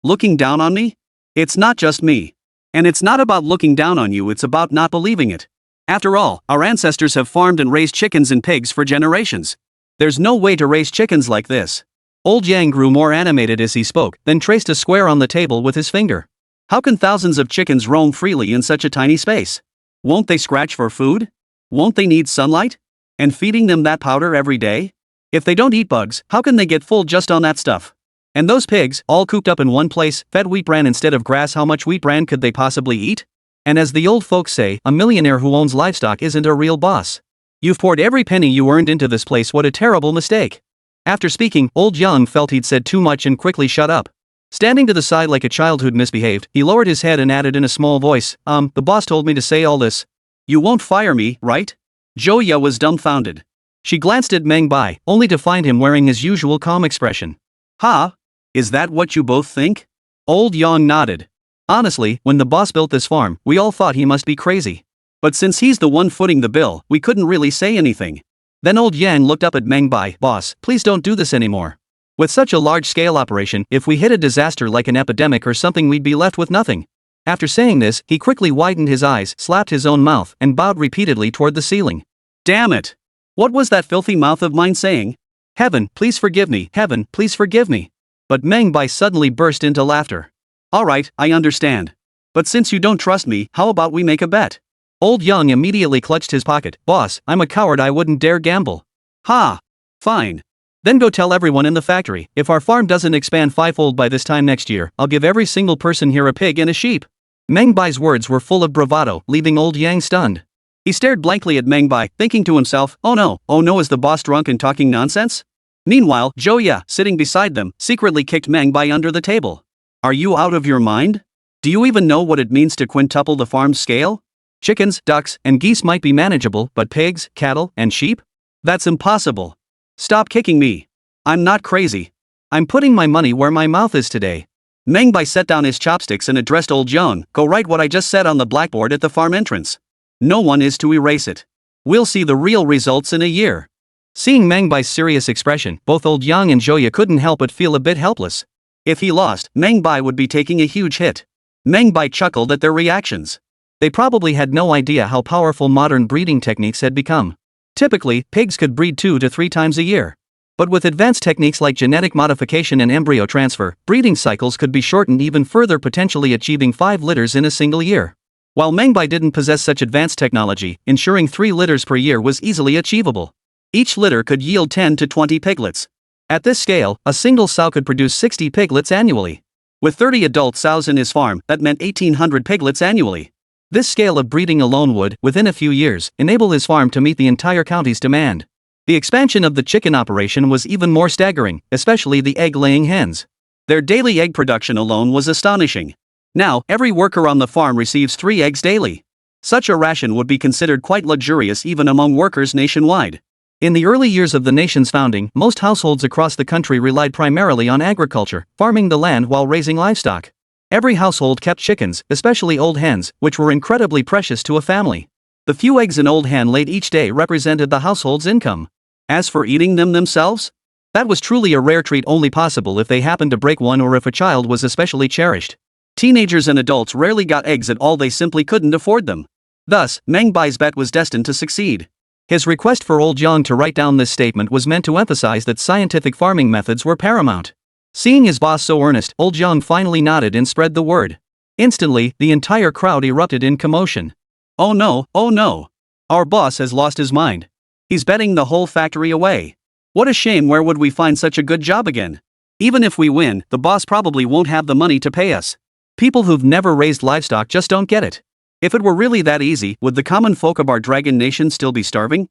Looking down on me? It's not just me. And it's not about looking down on you, it's about not believing it. After all, our ancestors have farmed and raised chickens and pigs for generations. There's no way to raise chickens like this. Old Yang grew more animated as he spoke, then traced a square on the table with his finger. How can thousands of chickens roam freely in such a tiny space? Won't they scratch for food? Won't they need sunlight? And feeding them that powder every day? If they don't eat bugs, how can they get full just on that stuff? And those pigs, all cooped up in one place, fed wheat bran instead of grass, how much wheat bran could they possibly eat? And as the old folks say, a millionaire who owns livestock isn't a real boss. You've poured every penny you earned into this place, what a terrible mistake. After speaking, Old Yang felt he'd said too much and quickly shut up. Standing to the side like a child who'd misbehaved, he lowered his head and added in a small voice, the boss told me to say all this. You won't fire me, right? Joya was dumbfounded. She glanced at Meng Bai, only to find him wearing his usual calm expression. Ha? Is that what you both think? Old Yang nodded. Honestly, when the boss built this farm, we all thought he must be crazy. But since he's the one footing the bill, we couldn't really say anything. Then Old Yang looked up at Meng Bai. Boss, please don't do this anymore. With such a large-scale operation, if we hit a disaster like an epidemic or something, we'd be left with nothing. After saying this, he quickly widened his eyes, slapped his own mouth, and bowed repeatedly toward the ceiling. Damn it! What was that filthy mouth of mine saying? Heaven, please forgive me, heaven, please forgive me. But Meng Bai suddenly burst into laughter. Alright, I understand. But since you don't trust me, how about we make a bet? Old Yang immediately clutched his pocket. Boss, I'm a coward, I wouldn't dare gamble. Ha! Fine. Then go tell everyone in the factory, if our farm doesn't expand fivefold by this time next year, I'll give every single person here a pig and a sheep. Meng Bai's words were full of bravado, leaving old Yang stunned. He stared blankly at Meng Bai, thinking to himself, oh no, is the boss drunk and talking nonsense? Meanwhile, Zhou Ye, sitting beside them, secretly kicked Meng Bai under the table. Are you out of your mind? Do you even know what it means to quintuple the farm's scale? Chickens, ducks, and geese might be manageable, but pigs, cattle, and sheep? That's impossible. Stop kicking me. I'm not crazy. I'm putting my money where my mouth is today. Meng Bai set down his chopsticks and addressed old Zhang, go write what I just said on the blackboard at the farm entrance. No one is to erase it. We'll see the real results in a year. Seeing Meng Bai's serious expression, both old Yang and Zhou Ye couldn't help but feel a bit helpless. If he lost, Meng Bai would be taking a huge hit. Meng Bai chuckled at their reactions. They probably had no idea how powerful modern breeding techniques had become. Typically, pigs could breed 2 to 3 times a year. But with advanced techniques like genetic modification and embryo transfer, breeding cycles could be shortened even further, potentially achieving 5 litters in a single year. While Meng Bai didn't possess such advanced technology, ensuring 3 litters per year was easily achievable. Each litter could yield 10 to 20 piglets. At this scale, a single sow could produce 60 piglets annually. With 30 adult sows in his farm, that meant 1,800 piglets annually. This scale of breeding alone would, within a few years, enable his farm to meet the entire county's demand. The expansion of the chicken operation was even more staggering, especially the egg-laying hens. Their daily egg production alone was astonishing. Now, every worker on the farm receives 3 eggs daily. Such a ration would be considered quite luxurious even among workers nationwide. In the early years of the nation's founding, most households across the country relied primarily on agriculture, farming the land while raising livestock. Every household kept chickens, especially old hens, which were incredibly precious to a family. The few eggs an old hen laid each day represented the household's income. As for eating them themselves? That was truly a rare treat, only possible if they happened to break one or if a child was especially cherished. Teenagers and adults rarely got eggs at all, they simply couldn't afford them. Thus, Meng Bai's bet was destined to succeed. His request for old Jiang to write down this statement was meant to emphasize that scientific farming methods were paramount. Seeing his boss so earnest, old Jiang finally nodded and spread the word. Instantly, the entire crowd erupted in commotion. Oh no, our boss has lost his mind. He's betting the whole factory away. What a shame, where would we find such a good job again? Even if we win, the boss probably won't have the money to pay us. People who've never raised livestock just don't get it. If it were really that easy, would the common folk of our dragon nation still be starving?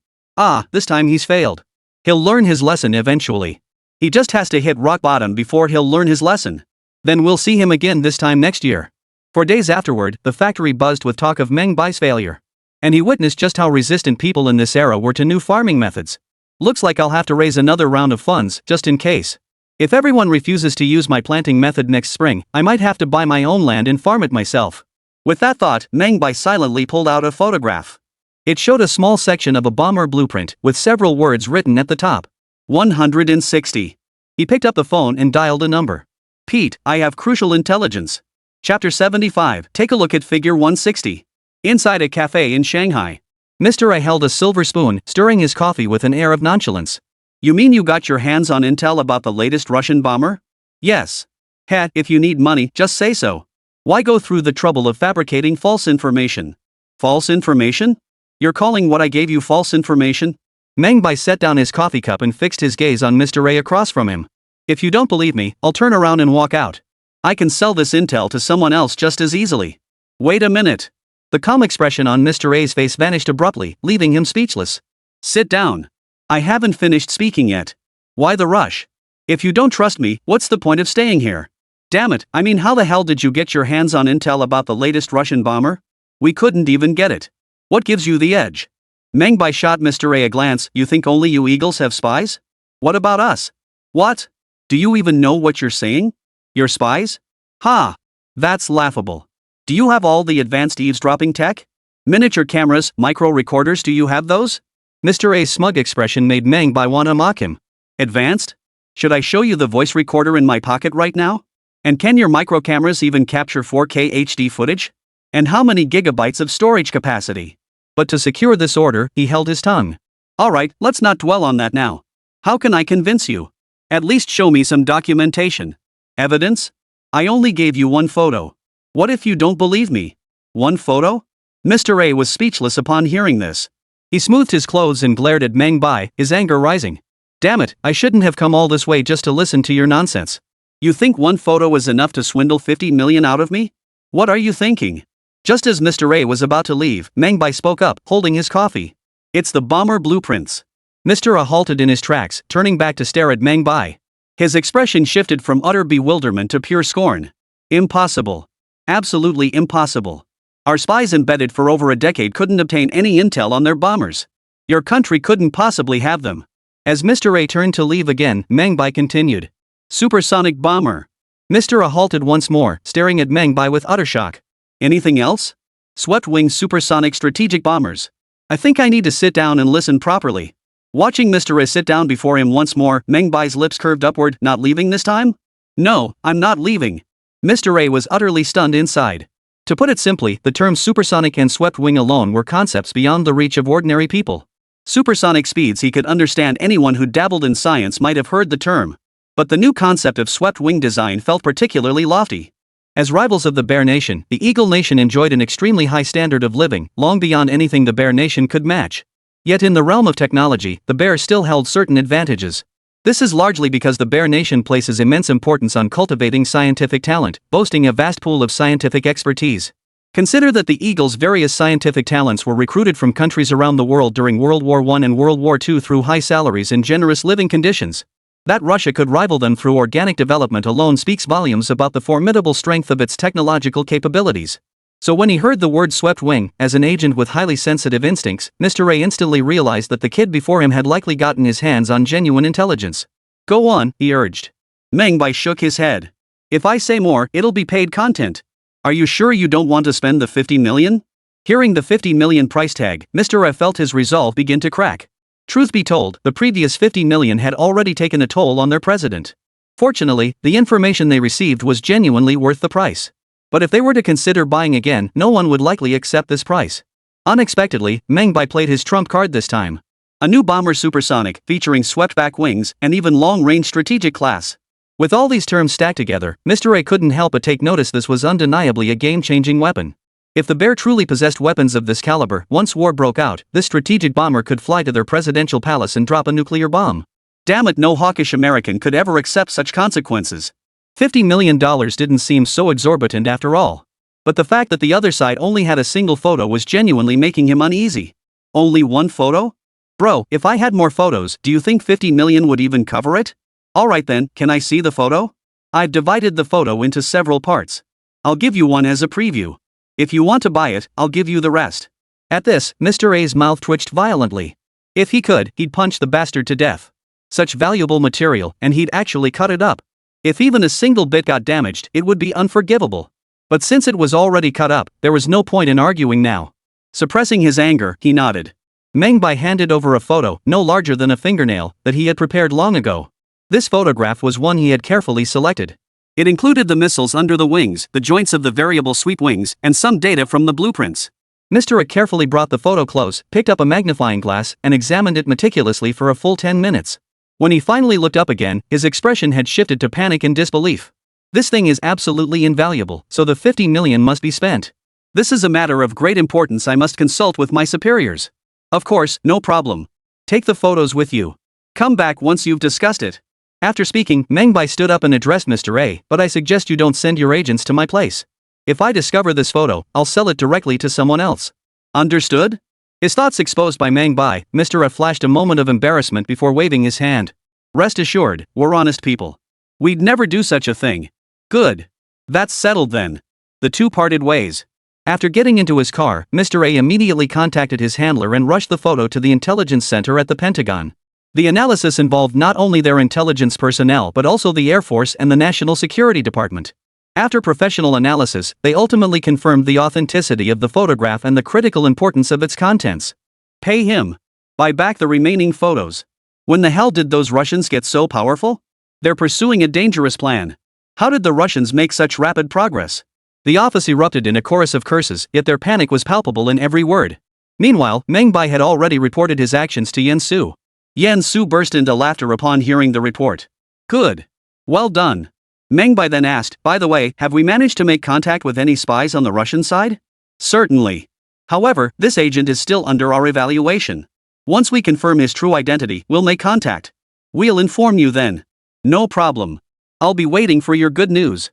This time he's failed. He'll learn his lesson eventually. He just has to hit rock bottom before he'll learn his lesson. Then we'll see him again this time next year. For days afterward, the factory buzzed with talk of Meng Bai's failure. And he witnessed just how resistant people in this era were to new farming methods. Looks like I'll have to raise another round of funds, just in case. If everyone refuses to use my planting method next spring, I might have to buy my own land and farm it myself. With that thought, Meng Bai silently pulled out a photograph. It showed a small section of a bomber blueprint, with several words written at the top. 160. He picked up the phone and dialed a number. Pete, I have crucial intelligence. Chapter 75, take a look at figure 160. Inside a cafe in Shanghai. Mr. A held a silver spoon, stirring his coffee with an air of nonchalance. You mean you got your hands on intel about the latest Russian bomber? Yes. If you need money, just say so. Why go through the trouble of fabricating false information? False information? You're calling what I gave you false information? Meng Bai set down his coffee cup and fixed his gaze on Mr. A across from him. If you don't believe me, I'll turn around and walk out. I can sell this intel to someone else just as easily. Wait a minute. The calm expression on Mr. A's face vanished abruptly, leaving him speechless. Sit down. I haven't finished speaking yet. Why the rush? If you don't trust me, what's the point of staying here? Damn it, I mean, how the hell did you get your hands on intel about the latest Russian bomber? We couldn't even get it. What gives you the edge? Meng Bai shot Mr. A glance. You think only you eagles have spies? What about us? What? Do you even know what you're saying? You're spies? Ha! That's laughable. Do you have all the advanced eavesdropping tech? Miniature cameras, micro recorders, do you have those? Mr. A's smug expression made Meng Bai wanna mock him. Advanced? Should I show you the voice recorder in my pocket right now? And can your micro cameras even capture 4K HD footage? And how many gigabytes of storage capacity? But to secure this order, he held his tongue. Alright, let's not dwell on that now. How can I convince you? At least show me some documentation. Evidence? I only gave you one photo. What if you don't believe me? One photo? Mr. A was speechless upon hearing this. He smoothed his clothes and glared at Meng Bai, his anger rising. Damn it, I shouldn't have come all this way just to listen to your nonsense. You think one photo is enough to swindle 50 million out of me? What are you thinking? Just as Mr. A was about to leave, Meng Bai spoke up, holding his coffee. It's the bomber blueprints. Mr. A halted in his tracks, turning back to stare at Meng Bai. His expression shifted from utter bewilderment to pure scorn. Impossible. Absolutely impossible. Our spies embedded for over a decade couldn't obtain any intel on their bombers. Your country couldn't possibly have them. As Mr. A turned to leave again, Meng Bai continued. Supersonic bomber. Mr. A halted once more, staring at Meng Bai with utter shock. Anything else? Swept-wing supersonic strategic bombers. I think I need to sit down and listen properly. Watching Mr. A sit down before him once more, Meng Bai's lips curved upward. Not leaving this time? No, I'm not leaving. Mr. A was utterly stunned inside. To put it simply, the terms supersonic and swept-wing alone were concepts beyond the reach of ordinary people. Supersonic speeds he could understand. Anyone who dabbled in science might have heard the term. But the new concept of swept-wing design felt particularly lofty. As rivals of the Bear Nation, the Eagle Nation enjoyed an extremely high standard of living, long beyond anything the Bear Nation could match. Yet in the realm of technology, the Bear still held certain advantages. This is largely because the Bear Nation places immense importance on cultivating scientific talent, boasting a vast pool of scientific expertise. Consider that the Eagle's various scientific talents were recruited from countries around the world during World War I and World War II through high salaries and generous living conditions. That Russia could rival them through organic development alone speaks volumes about the formidable strength of its technological capabilities. So when he heard the word swept wing, as an agent with highly sensitive instincts, Mr. A instantly realized that the kid before him had likely gotten his hands on genuine intelligence. Go on, he urged. Meng Bai shook his head. If I say more, it'll be paid content. Are you sure you don't want to spend the 50 million? Hearing the 50 million price tag, Mr. A felt his resolve begin to crack. Truth be told, the previous 50 million had already taken a toll on their president. Fortunately, the information they received was genuinely worth the price. But if they were to consider buying again, no one would likely accept this price. Unexpectedly, Meng Bai played his trump card this time. A new bomber supersonic, featuring swept-back wings, and even long-range strategic class. With all these terms stacked together, Mr. A couldn't help but take notice this was undeniably a game-changing weapon. If the Bear truly possessed weapons of this caliber, once war broke out, this strategic bomber could fly to their presidential palace and drop a nuclear bomb. Damn it, no hawkish American could ever accept such consequences. $50 million didn't seem so exorbitant after all. But the fact that the other side only had a single photo was genuinely making him uneasy. Only one photo? Bro, if I had more photos, do you think 50 million would even cover it? Alright then, can I see the photo? I've divided the photo into several parts. I'll give you one as a preview. If you want to buy it, I'll give you the rest. At this, Mr. A's mouth twitched violently. If he could, he'd punch the bastard to death. Such valuable material, and he'd actually cut it up. If even a single bit got damaged, it would be unforgivable. But since it was already cut up, there was no point in arguing now. Suppressing his anger, he nodded. Meng Bai handed over a photo, no larger than a fingernail, that he had prepared long ago. This photograph was one he had carefully selected. It included the missiles under the wings, the joints of the variable sweep wings, and some data from the blueprints. Mr. A carefully brought the photo close, picked up a magnifying glass, and examined it meticulously for a full 10 minutes. When he finally looked up again, his expression had shifted to panic and disbelief. This thing is absolutely invaluable, so the 50 million must be spent. This is a matter of great importance. I must consult with my superiors. Of course, no problem. Take the photos with you. Come back once you've discussed it. After speaking, Meng Bai stood up and addressed Mr. A, but I suggest you don't send your agents to my place. If I discover this photo, I'll sell it directly to someone else. Understood? His thoughts exposed by Meng Bai, Mr. A flashed a moment of embarrassment before waving his hand. Rest assured, we're honest people. We'd never do such a thing. Good. That's settled then. The two parted ways. After getting into his car, Mr. A immediately contacted his handler and rushed the photo to the intelligence center at the Pentagon. The analysis involved not only their intelligence personnel but also the Air Force and the National Security Department. After professional analysis, they ultimately confirmed the authenticity of the photograph and the critical importance of its contents. Pay him. Buy back the remaining photos. When the hell did those Russians get so powerful? They're pursuing a dangerous plan. How did the Russians make such rapid progress? The office erupted in a chorus of curses, yet their panic was palpable in every word. Meanwhile, Meng Bai had already reported his actions to Yen Su. Yen Su burst into laughter upon hearing the report. Good. Well done. Meng Bai then asked, by the way, have we managed to make contact with any spies on the Russian side? Certainly. However, this agent is still under our evaluation. Once we confirm his true identity, we'll make contact. We'll inform you then. No problem. I'll be waiting for your good news.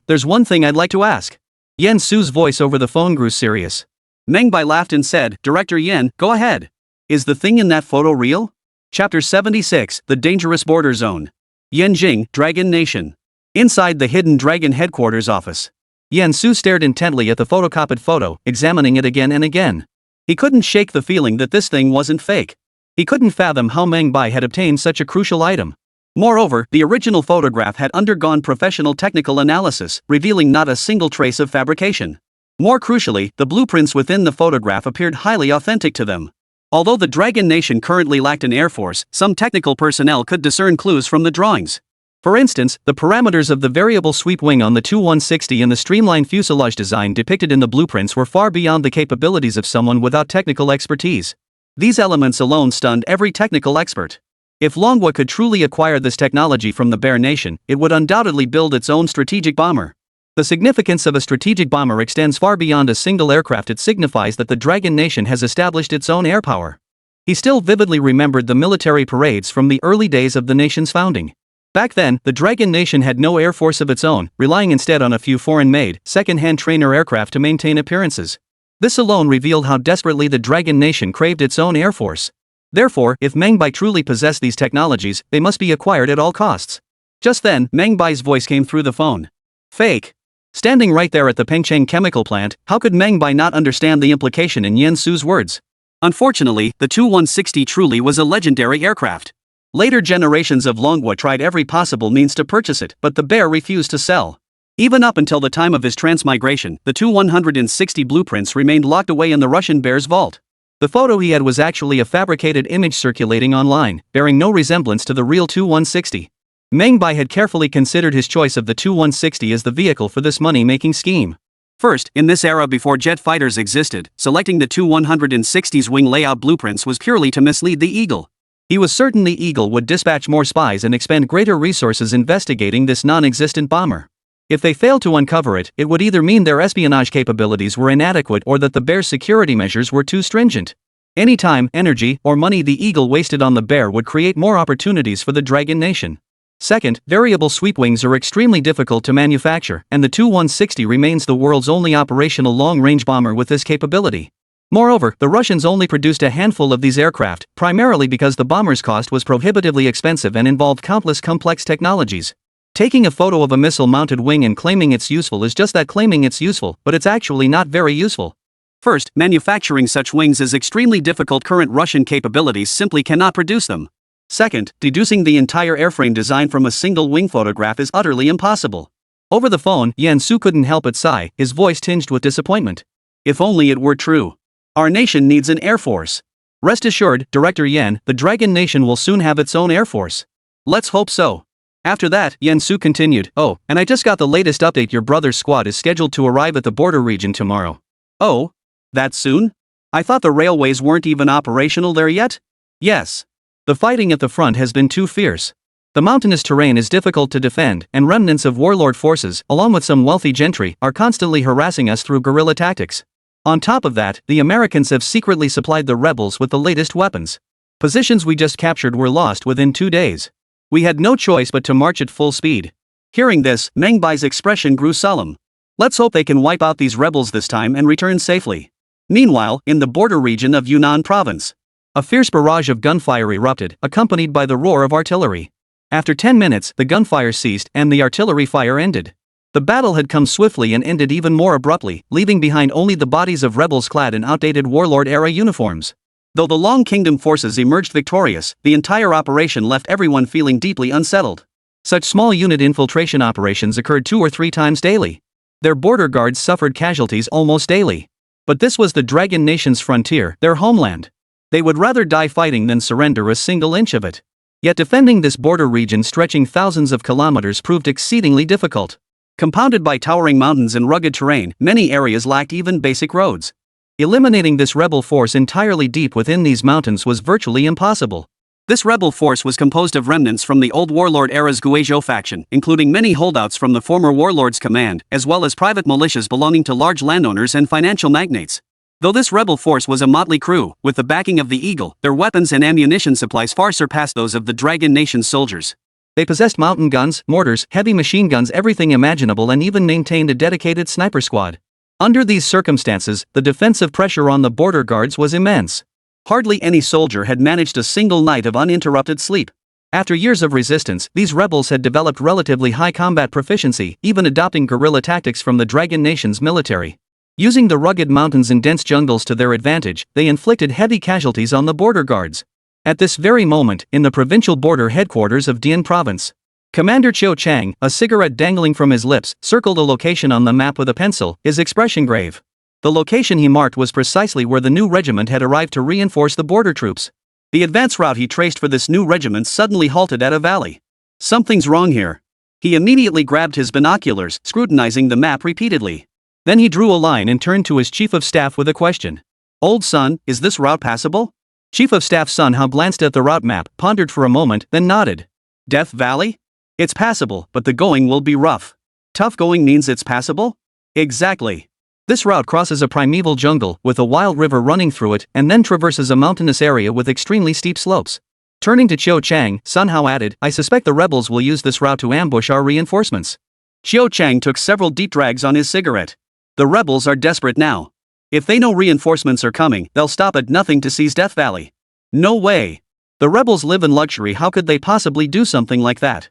There's one thing I'd like to ask. Yen Su's voice over the phone grew serious. Meng Bai laughed and said, Director Yen, go ahead. Is the thing in that photo real? Chapter 76, The Dangerous Border Zone. Yanjing, Dragon Nation. Inside the hidden dragon headquarters office. Yen Su stared intently at the photocopied photo, examining it again and again. He couldn't shake the feeling that this thing wasn't fake. He couldn't fathom how Meng Bai had obtained such a crucial item. Moreover, the original photograph had undergone professional technical analysis, revealing not a single trace of fabrication. More crucially, the blueprints within the photograph appeared highly authentic to them. Although the Dragon Nation currently lacked an air force, some technical personnel could discern clues from the drawings. For instance, the parameters of the variable sweep wing on the Tu-160 and the streamlined fuselage design depicted in the blueprints were far beyond the capabilities of someone without technical expertise. These elements alone stunned every technical expert. If Longwa could truly acquire this technology from the Bear Nation, it would undoubtedly build its own strategic bomber. The significance of a strategic bomber extends far beyond a single aircraft. It signifies that the Dragon Nation has established its own air power. He still vividly remembered the military parades from the early days of the nation's founding. Back then, the Dragon Nation had no air force of its own, relying instead on a few foreign-made, second-hand trainer aircraft to maintain appearances. This alone revealed how desperately the Dragon Nation craved its own air force. Therefore, if Meng Bai truly possessed these technologies, they must be acquired at all costs. Just then, Meng Bai's voice came through the phone. Fake. Standing right there at the Pengcheng chemical plant, how could Meng Bai not understand the implication in Yen Su's words? Unfortunately, the Tu-160 truly was a legendary aircraft. Later generations of Longwa tried every possible means to purchase it, but the Bear refused to sell. Even up until the time of his transmigration, the Tu-160 blueprints remained locked away in the Russian Bear's vault. The photo he had was actually a fabricated image circulating online, bearing no resemblance to the real Tu-160. Meng Bai had carefully considered his choice of the Tu-160 as the vehicle for this money-making scheme. First, in this era before jet fighters existed, selecting the Tu-160's wing layout blueprints was purely to mislead the Eagle. He was certain the Eagle would dispatch more spies and expend greater resources investigating this non-existent bomber. If they failed to uncover it, it would either mean their espionage capabilities were inadequate or that the Bear's security measures were too stringent. Any time, energy, or money the Eagle wasted on the Bear would create more opportunities for the Dragon Nation. Second, variable sweep wings are extremely difficult to manufacture, and the Tu-160 remains the world's only operational long-range bomber with this capability. Moreover, the Russians only produced a handful of these aircraft, primarily because the bomber's cost was prohibitively expensive and involved countless complex technologies. Taking a photo of a missile-mounted wing and claiming it's useful is just that, claiming it's useful, but it's actually not very useful. First, manufacturing such wings is extremely difficult. Current Russian capabilities simply cannot produce them. Second, deducing the entire airframe design from a single wing photograph is utterly impossible. Over the phone, Yen Su couldn't help but sigh, his voice tinged with disappointment. If only it were true. Our nation needs an air force. Rest assured, Director Yen, the Dragon Nation will soon have its own air force. Let's hope so. After that, Yen Su continued, Oh, and I just got the latest update. Your brother's squad is scheduled to arrive at the border region tomorrow. Oh? That soon? I thought the railways weren't even operational there yet? Yes. The fighting at the front has been too fierce. The mountainous terrain is difficult to defend, and remnants of warlord forces, along with some wealthy gentry, are constantly harassing us through guerrilla tactics. On top of that, the Americans have secretly supplied the rebels with the latest weapons. Positions we just captured were lost within 2 days. We had no choice but to march at full speed. Hearing this, Meng Bai's expression grew solemn. Let's hope they can wipe out these rebels this time and return safely. Meanwhile, in the border region of Yunnan province, a fierce barrage of gunfire erupted, accompanied by the roar of artillery. After 10 minutes, the gunfire ceased and the artillery fire ended. The battle had come swiftly and ended even more abruptly, leaving behind only the bodies of rebels clad in outdated warlord-era uniforms. Though the Long Kingdom forces emerged victorious, the entire operation left everyone feeling deeply unsettled. Such small unit infiltration operations occurred 2 or 3 times daily. Their border guards suffered casualties almost daily. But this was the Dragon Nation's frontier, their homeland. They would rather die fighting than surrender a single inch of it. Yet defending this border region stretching thousands of kilometers proved exceedingly difficult. Compounded by towering mountains and rugged terrain, many areas lacked even basic roads. Eliminating this rebel force entirely deep within these mountains was virtually impossible. This rebel force was composed of remnants from the old warlord era's Guizhou faction, including many holdouts from the former warlord's command, as well as private militias belonging to large landowners and financial magnates. Though this rebel force was a motley crew, with the backing of the Eagle, their weapons and ammunition supplies far surpassed those of the Dragon Nation's soldiers. They possessed mountain guns, mortars, heavy machine guns, everything imaginable, and even maintained a dedicated sniper squad. Under these circumstances, the defensive pressure on the border guards was immense. Hardly any soldier had managed a single night of uninterrupted sleep. After years of resistance, these rebels had developed relatively high combat proficiency, even adopting guerrilla tactics from the Dragon Nation's military. Using the rugged mountains and dense jungles to their advantage, they inflicted heavy casualties on the border guards. At this very moment, in the provincial border headquarters of Dian Province, Commander Chiu Chang, a cigarette dangling from his lips, circled a location on the map with a pencil, his expression grave. The location he marked was precisely where the new regiment had arrived to reinforce the border troops. The advance route he traced for this new regiment suddenly halted at a valley. Something's wrong here. He immediately grabbed his binoculars, scrutinizing the map repeatedly. Then he drew a line and turned to his chief of staff with a question. "Old son, is this route passable?" Chief of Staff Sun Hao glanced at the route map, pondered for a moment, then nodded. "Death Valley? It's passable, but the going will be rough." "Tough going means it's passable?" "Exactly. This route crosses a primeval jungle, with a wild river running through it, and then traverses a mountainous area with extremely steep slopes." Turning to Chiu Chang, Sun Hao added, "I suspect the rebels will use this route to ambush our reinforcements." Chiu Chang took several deep drags on his cigarette. The rebels are desperate now. If they know reinforcements are coming, they'll stop at nothing to seize Death Valley. No way. The rebels live in luxury, how could they possibly do something like that?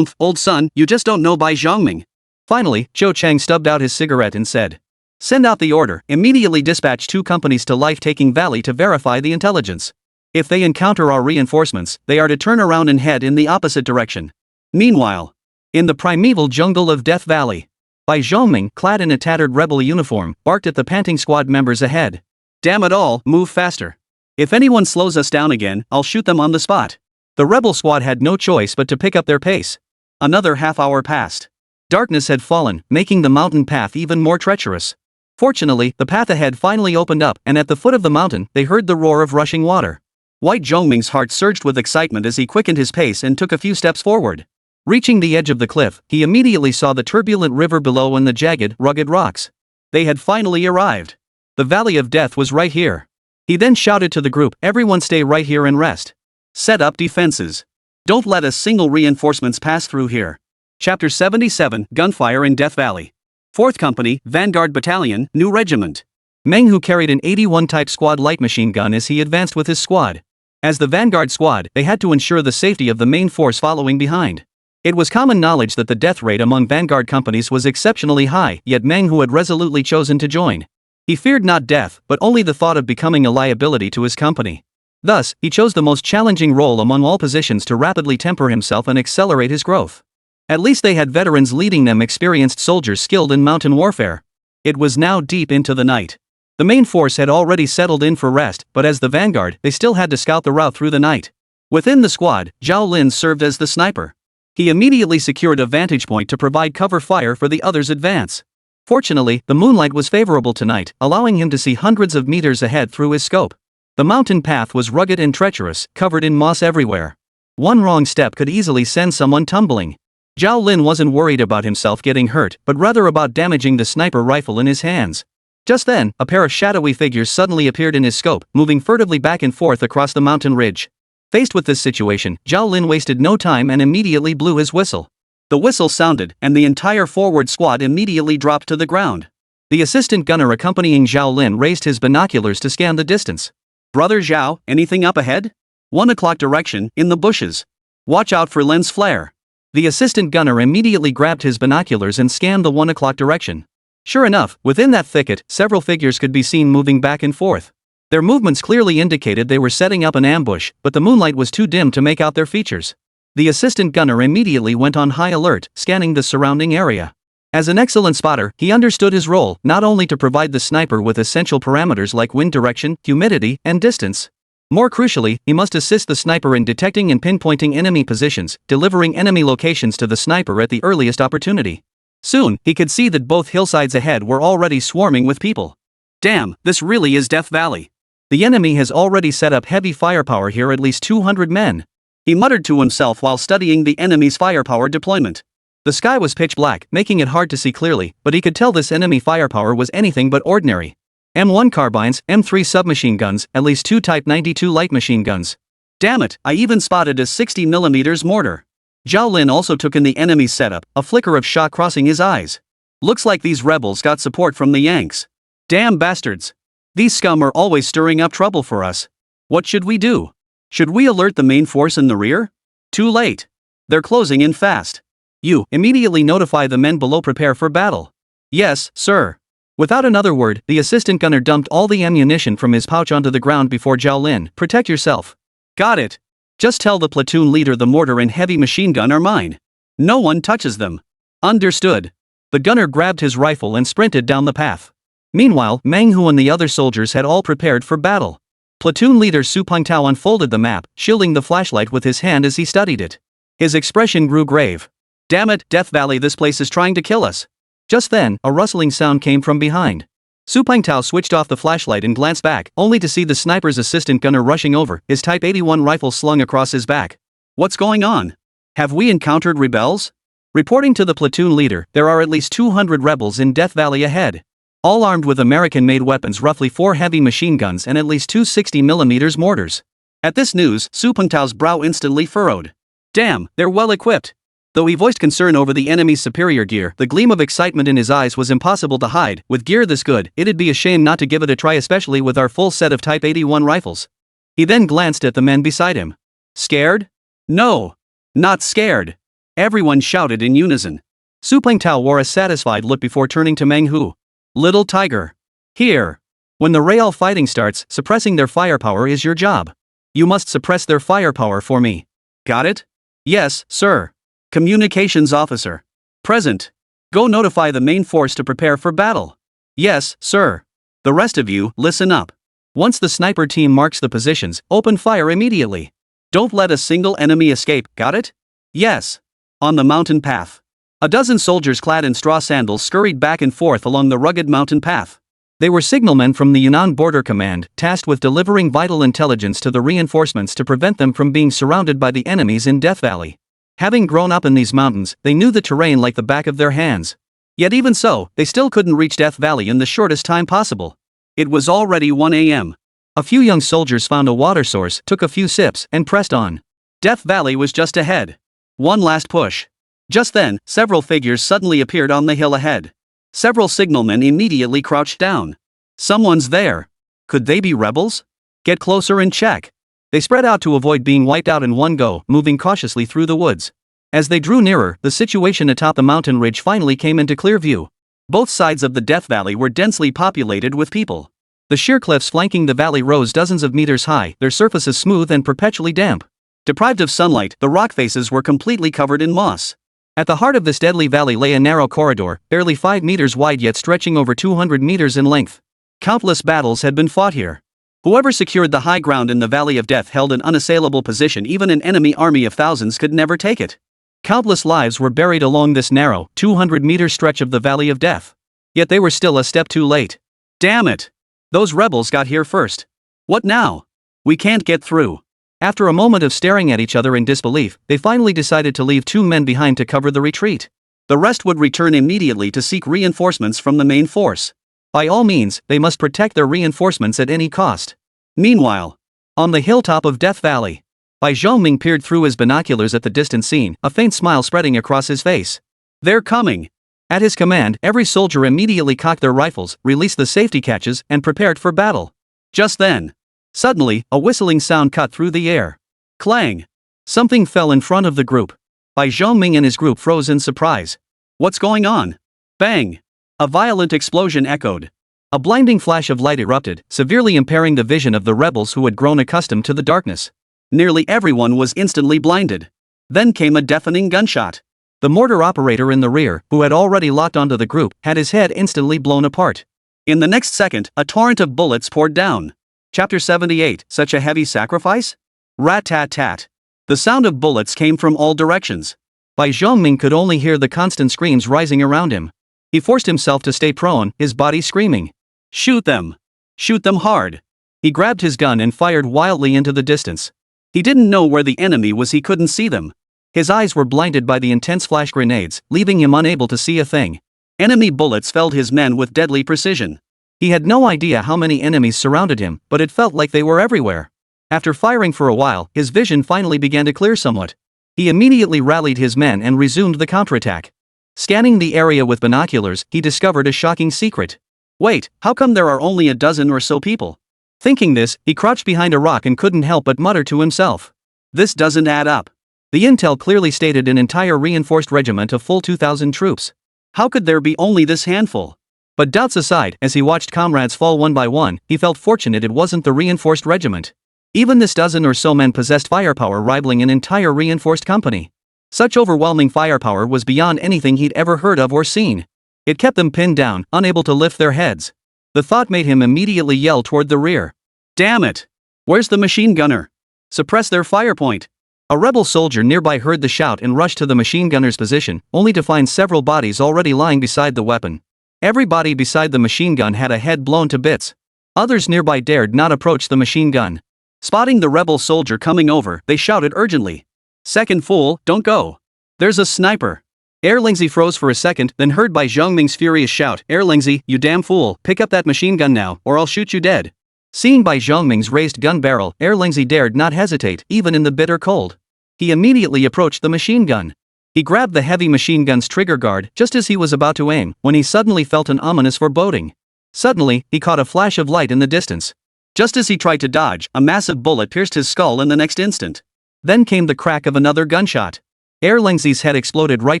Old son, you just don't know Bai Zhongming." Finally, Chiu Chang stubbed out his cigarette and said, "Send out the order, immediately dispatch 2 companies to Life-Taking Valley to verify the intelligence. If they encounter our reinforcements, they are to turn around and head in the opposite direction." Meanwhile, in the primeval jungle of Death Valley, Bai Zhongming, clad in a tattered rebel uniform, barked at the panting squad members ahead. "Damn it all, move faster. If anyone slows us down again, I'll shoot them on the spot." The rebel squad had no choice but to pick up their pace. Another half-hour passed. Darkness had fallen, making the mountain path even more treacherous. Fortunately, the path ahead finally opened up, and at the foot of the mountain, they heard the roar of rushing water. White Zhongming's heart surged with excitement as he quickened his pace and took a few steps forward. Reaching the edge of the cliff, he immediately saw the turbulent river below and the jagged, rugged rocks. They had finally arrived. The Valley of Death was right here. He then shouted to the group, "Everyone stay right here and rest. Set up defenses. Don't let a single reinforcements pass through here." Chapter 77, Gunfire in Death Valley. 4th Company, Vanguard Battalion, New Regiment. Meng Hu carried an 81 type squad light machine gun as he advanced with his squad. As the Vanguard squad, they had to ensure the safety of the main force following behind. It was common knowledge that the death rate among Vanguard companies was exceptionally high, yet Meng Hu had resolutely chosen to join. He feared not death, but only the thought of becoming a liability to his company. Thus, he chose the most challenging role among all positions to rapidly temper himself and accelerate his growth. At least they had veterans leading them, experienced soldiers skilled in mountain warfare. It was now deep into the night. The main force had already settled in for rest, but as the vanguard, they still had to scout the route through the night. Within the squad, Zhao Lin served as the sniper. He immediately secured a vantage point to provide cover fire for the others' advance. Fortunately, the moonlight was favorable tonight, allowing him to see hundreds of meters ahead through his scope. The mountain path was rugged and treacherous, covered in moss everywhere. One wrong step could easily send someone tumbling. Zhao Lin wasn't worried about himself getting hurt, but rather about damaging the sniper rifle in his hands. Just then, a pair of shadowy figures suddenly appeared in his scope, moving furtively back and forth across the mountain ridge. Faced with this situation, Zhao Lin wasted no time and immediately blew his whistle. The whistle sounded, and the entire forward squad immediately dropped to the ground. The assistant gunner accompanying Zhao Lin raised his binoculars to scan the distance. "Brother Zhao, anything up ahead?" 1 o'clock direction, in the bushes. "Watch out for lens flare." The assistant gunner immediately grabbed his binoculars and scanned the 1 o'clock direction. Sure enough, within that thicket, several figures could be seen moving back and forth. Their movements clearly indicated they were setting up an ambush, but the moonlight was too dim to make out their features. The assistant gunner immediately went on high alert, scanning the surrounding area. As an excellent spotter, he understood his role, not only to provide the sniper with essential parameters like wind direction, humidity, and distance. More crucially, he must assist the sniper in detecting and pinpointing enemy positions, delivering enemy locations to the sniper at the earliest opportunity. Soon, he could see that both hillsides ahead were already swarming with people. Damn, this really is Death Valley. The enemy has already set up heavy firepower here, at least 200 men. He muttered to himself while studying the enemy's firepower deployment. The sky was pitch black, making it hard to see clearly, but he could tell this enemy firepower was anything but ordinary. M1 carbines, M3 submachine guns, at least 2 Type 92 light machine guns. Damn it, I even spotted a 60mm mortar. Zhao Lin also took in the enemy's setup, a flicker of shock crossing his eyes. Looks like these rebels got support from the Yanks. Damn bastards. These scum are always stirring up trouble for us. What should we do? Should we alert the main force in the rear? Too late. They're closing in fast. You immediately notify the men below, prepare for battle. Yes, sir. Without another word, the assistant gunner dumped all the ammunition from his pouch onto the ground before Zhao Lin. Protect yourself. Got it. Just tell the platoon leader the mortar and heavy machine gun are mine. No one touches them. Understood. The gunner grabbed his rifle and sprinted down the path. Meanwhile, Meng Hu and the other soldiers had all prepared for battle. Platoon leader Su Pengtao unfolded the map, shielding the flashlight with his hand as he studied it. His expression grew grave. Damn it, Death Valley, this place is trying to kill us. Just then, a rustling sound came from behind. Su Pengtao switched off the flashlight and glanced back, only to see the sniper's assistant gunner rushing over, his Type 81 rifle slung across his back. What's going on? Have we encountered rebels? Reporting to the platoon leader, there are at least 200 rebels in Death Valley ahead. All armed with American-made weapons, roughly 4 heavy machine guns and at least 2 60mm mortars. At this news, Su Pengtao's brow instantly furrowed. Damn, they're well equipped. Though he voiced concern over the enemy's superior gear, the gleam of excitement in his eyes was impossible to hide. With gear this good, it'd be a shame not to give it a try, especially with our full set of Type 81 rifles. He then glanced at the men beside him. Scared? No. Not scared. Everyone shouted in unison. Su Pengtao wore a satisfied look before turning to Meng Hu. Little tiger. Here. When the real fighting starts, suppressing their firepower is your job. You must suppress their firepower for me. Got it? Yes, sir. Communications officer. Present. Go notify the main force to prepare for battle. Yes, sir. The rest of you, listen up. Once the sniper team marks the positions, open fire immediately. Don't let a single enemy escape, got it? Yes. On the mountain path. A dozen soldiers clad in straw sandals scurried back and forth along the rugged mountain path. They were signalmen from the Yunnan Border Command, tasked with delivering vital intelligence to the reinforcements to prevent them from being surrounded by the enemies in Death Valley. Having grown up in these mountains, they knew the terrain like the back of their hands. Yet even so, they still couldn't reach Death Valley in the shortest time possible. It was already 1 a.m. A few young soldiers found a water source, took a few sips, and pressed on. Death Valley was just ahead. One last push. Just then, several figures suddenly appeared on the hill ahead. Several signalmen immediately crouched down. Someone's there. Could they be rebels? Get closer and check. They spread out to avoid being wiped out in one go, moving cautiously through the woods. As they drew nearer, the situation atop the mountain ridge finally came into clear view. Both sides of the Death Valley were densely populated with people. The sheer cliffs flanking the valley rose dozens of meters high, their surfaces smooth and perpetually damp. Deprived of sunlight, the rock faces were completely covered in moss. At the heart of this deadly valley lay a narrow corridor, barely 5 meters wide yet stretching over 200 meters in length. Countless battles had been fought here. Whoever secured the high ground in the Valley of Death held an unassailable position. Even an enemy army of thousands could never take it. Countless lives were buried along this narrow, 200-meter stretch of the Valley of Death. Yet they were still a step too late. Damn it! Those rebels got here first. What now? We can't get through. After a moment of staring at each other in disbelief, they finally decided to leave 2 men behind to cover the retreat. The rest would return immediately to seek reinforcements from the main force. By all means, they must protect their reinforcements at any cost. Meanwhile, on the hilltop of Death Valley, Bai Zhongming peered through his binoculars at the distant scene, a faint smile spreading across his face. They're coming. At his command, every soldier immediately cocked their rifles, released the safety catches, and prepared for battle. Just then, suddenly, a whistling sound cut through the air. Clang! Something fell in front of the group. Bai Zhongming and his group froze in surprise. What's going on? Bang! A violent explosion echoed. A blinding flash of light erupted, severely impairing the vision of the rebels who had grown accustomed to the darkness. Nearly everyone was instantly blinded. Then came a deafening gunshot. The mortar operator in the rear, who had already locked onto the group, had his head instantly blown apart. In the next second, a torrent of bullets poured down. Chapter 78, Such a Heavy Sacrifice? Rat-tat-tat. The sound of bullets came from all directions. Bai Zhongming could only hear the constant screams rising around him. He forced himself to stay prone, his body screaming. Shoot them! Shoot them hard! He grabbed his gun and fired wildly into the distance. He didn't know where the enemy was, he couldn't see them. His eyes were blinded by the intense flash grenades, leaving him unable to see a thing. Enemy bullets felled his men with deadly precision. He had no idea how many enemies surrounded him, but it felt like they were everywhere. After firing for a while, his vision finally began to clear somewhat. He immediately rallied his men and resumed the counterattack. Scanning the area with binoculars, he discovered a shocking secret. Wait, how come there are only a dozen or so people? Thinking this, he crouched behind a rock and couldn't help but mutter to himself. This doesn't add up. The intel clearly stated an entire reinforced regiment of full 2,000 troops. How could there be only this handful? But doubts aside, as he watched comrades fall one by one, he felt fortunate it wasn't the reinforced regiment. Even this dozen or so men possessed firepower rivaling an entire reinforced company. Such overwhelming firepower was beyond anything he'd ever heard of or seen. It kept them pinned down, unable to lift their heads. The thought made him immediately yell toward the rear. Damn it! Where's the machine gunner? Suppress their fire point. A rebel soldier nearby heard the shout and rushed to the machine gunner's position, only to find several bodies already lying beside the weapon. Every body beside the machine gun had a head blown to bits. Others nearby dared not approach the machine gun. Spotting the rebel soldier coming over, they shouted urgently. Second fool, don't go. There's a sniper. Lingzi froze for a second, then heard Bai Zhongming's furious shout, Lingzi, you damn fool, pick up that machine gun now, or I'll shoot you dead. Seeing Bai Zhongming's raised gun barrel, Lingzi dared not hesitate, even in the bitter cold. He immediately approached the machine gun. He grabbed the heavy machine gun's trigger guard just as he was about to aim, when he suddenly felt an ominous foreboding. Suddenly, he caught a flash of light in the distance. Just as he tried to dodge, a massive bullet pierced his skull in the next instant. Then came the crack of another gunshot. Lingzi's head exploded right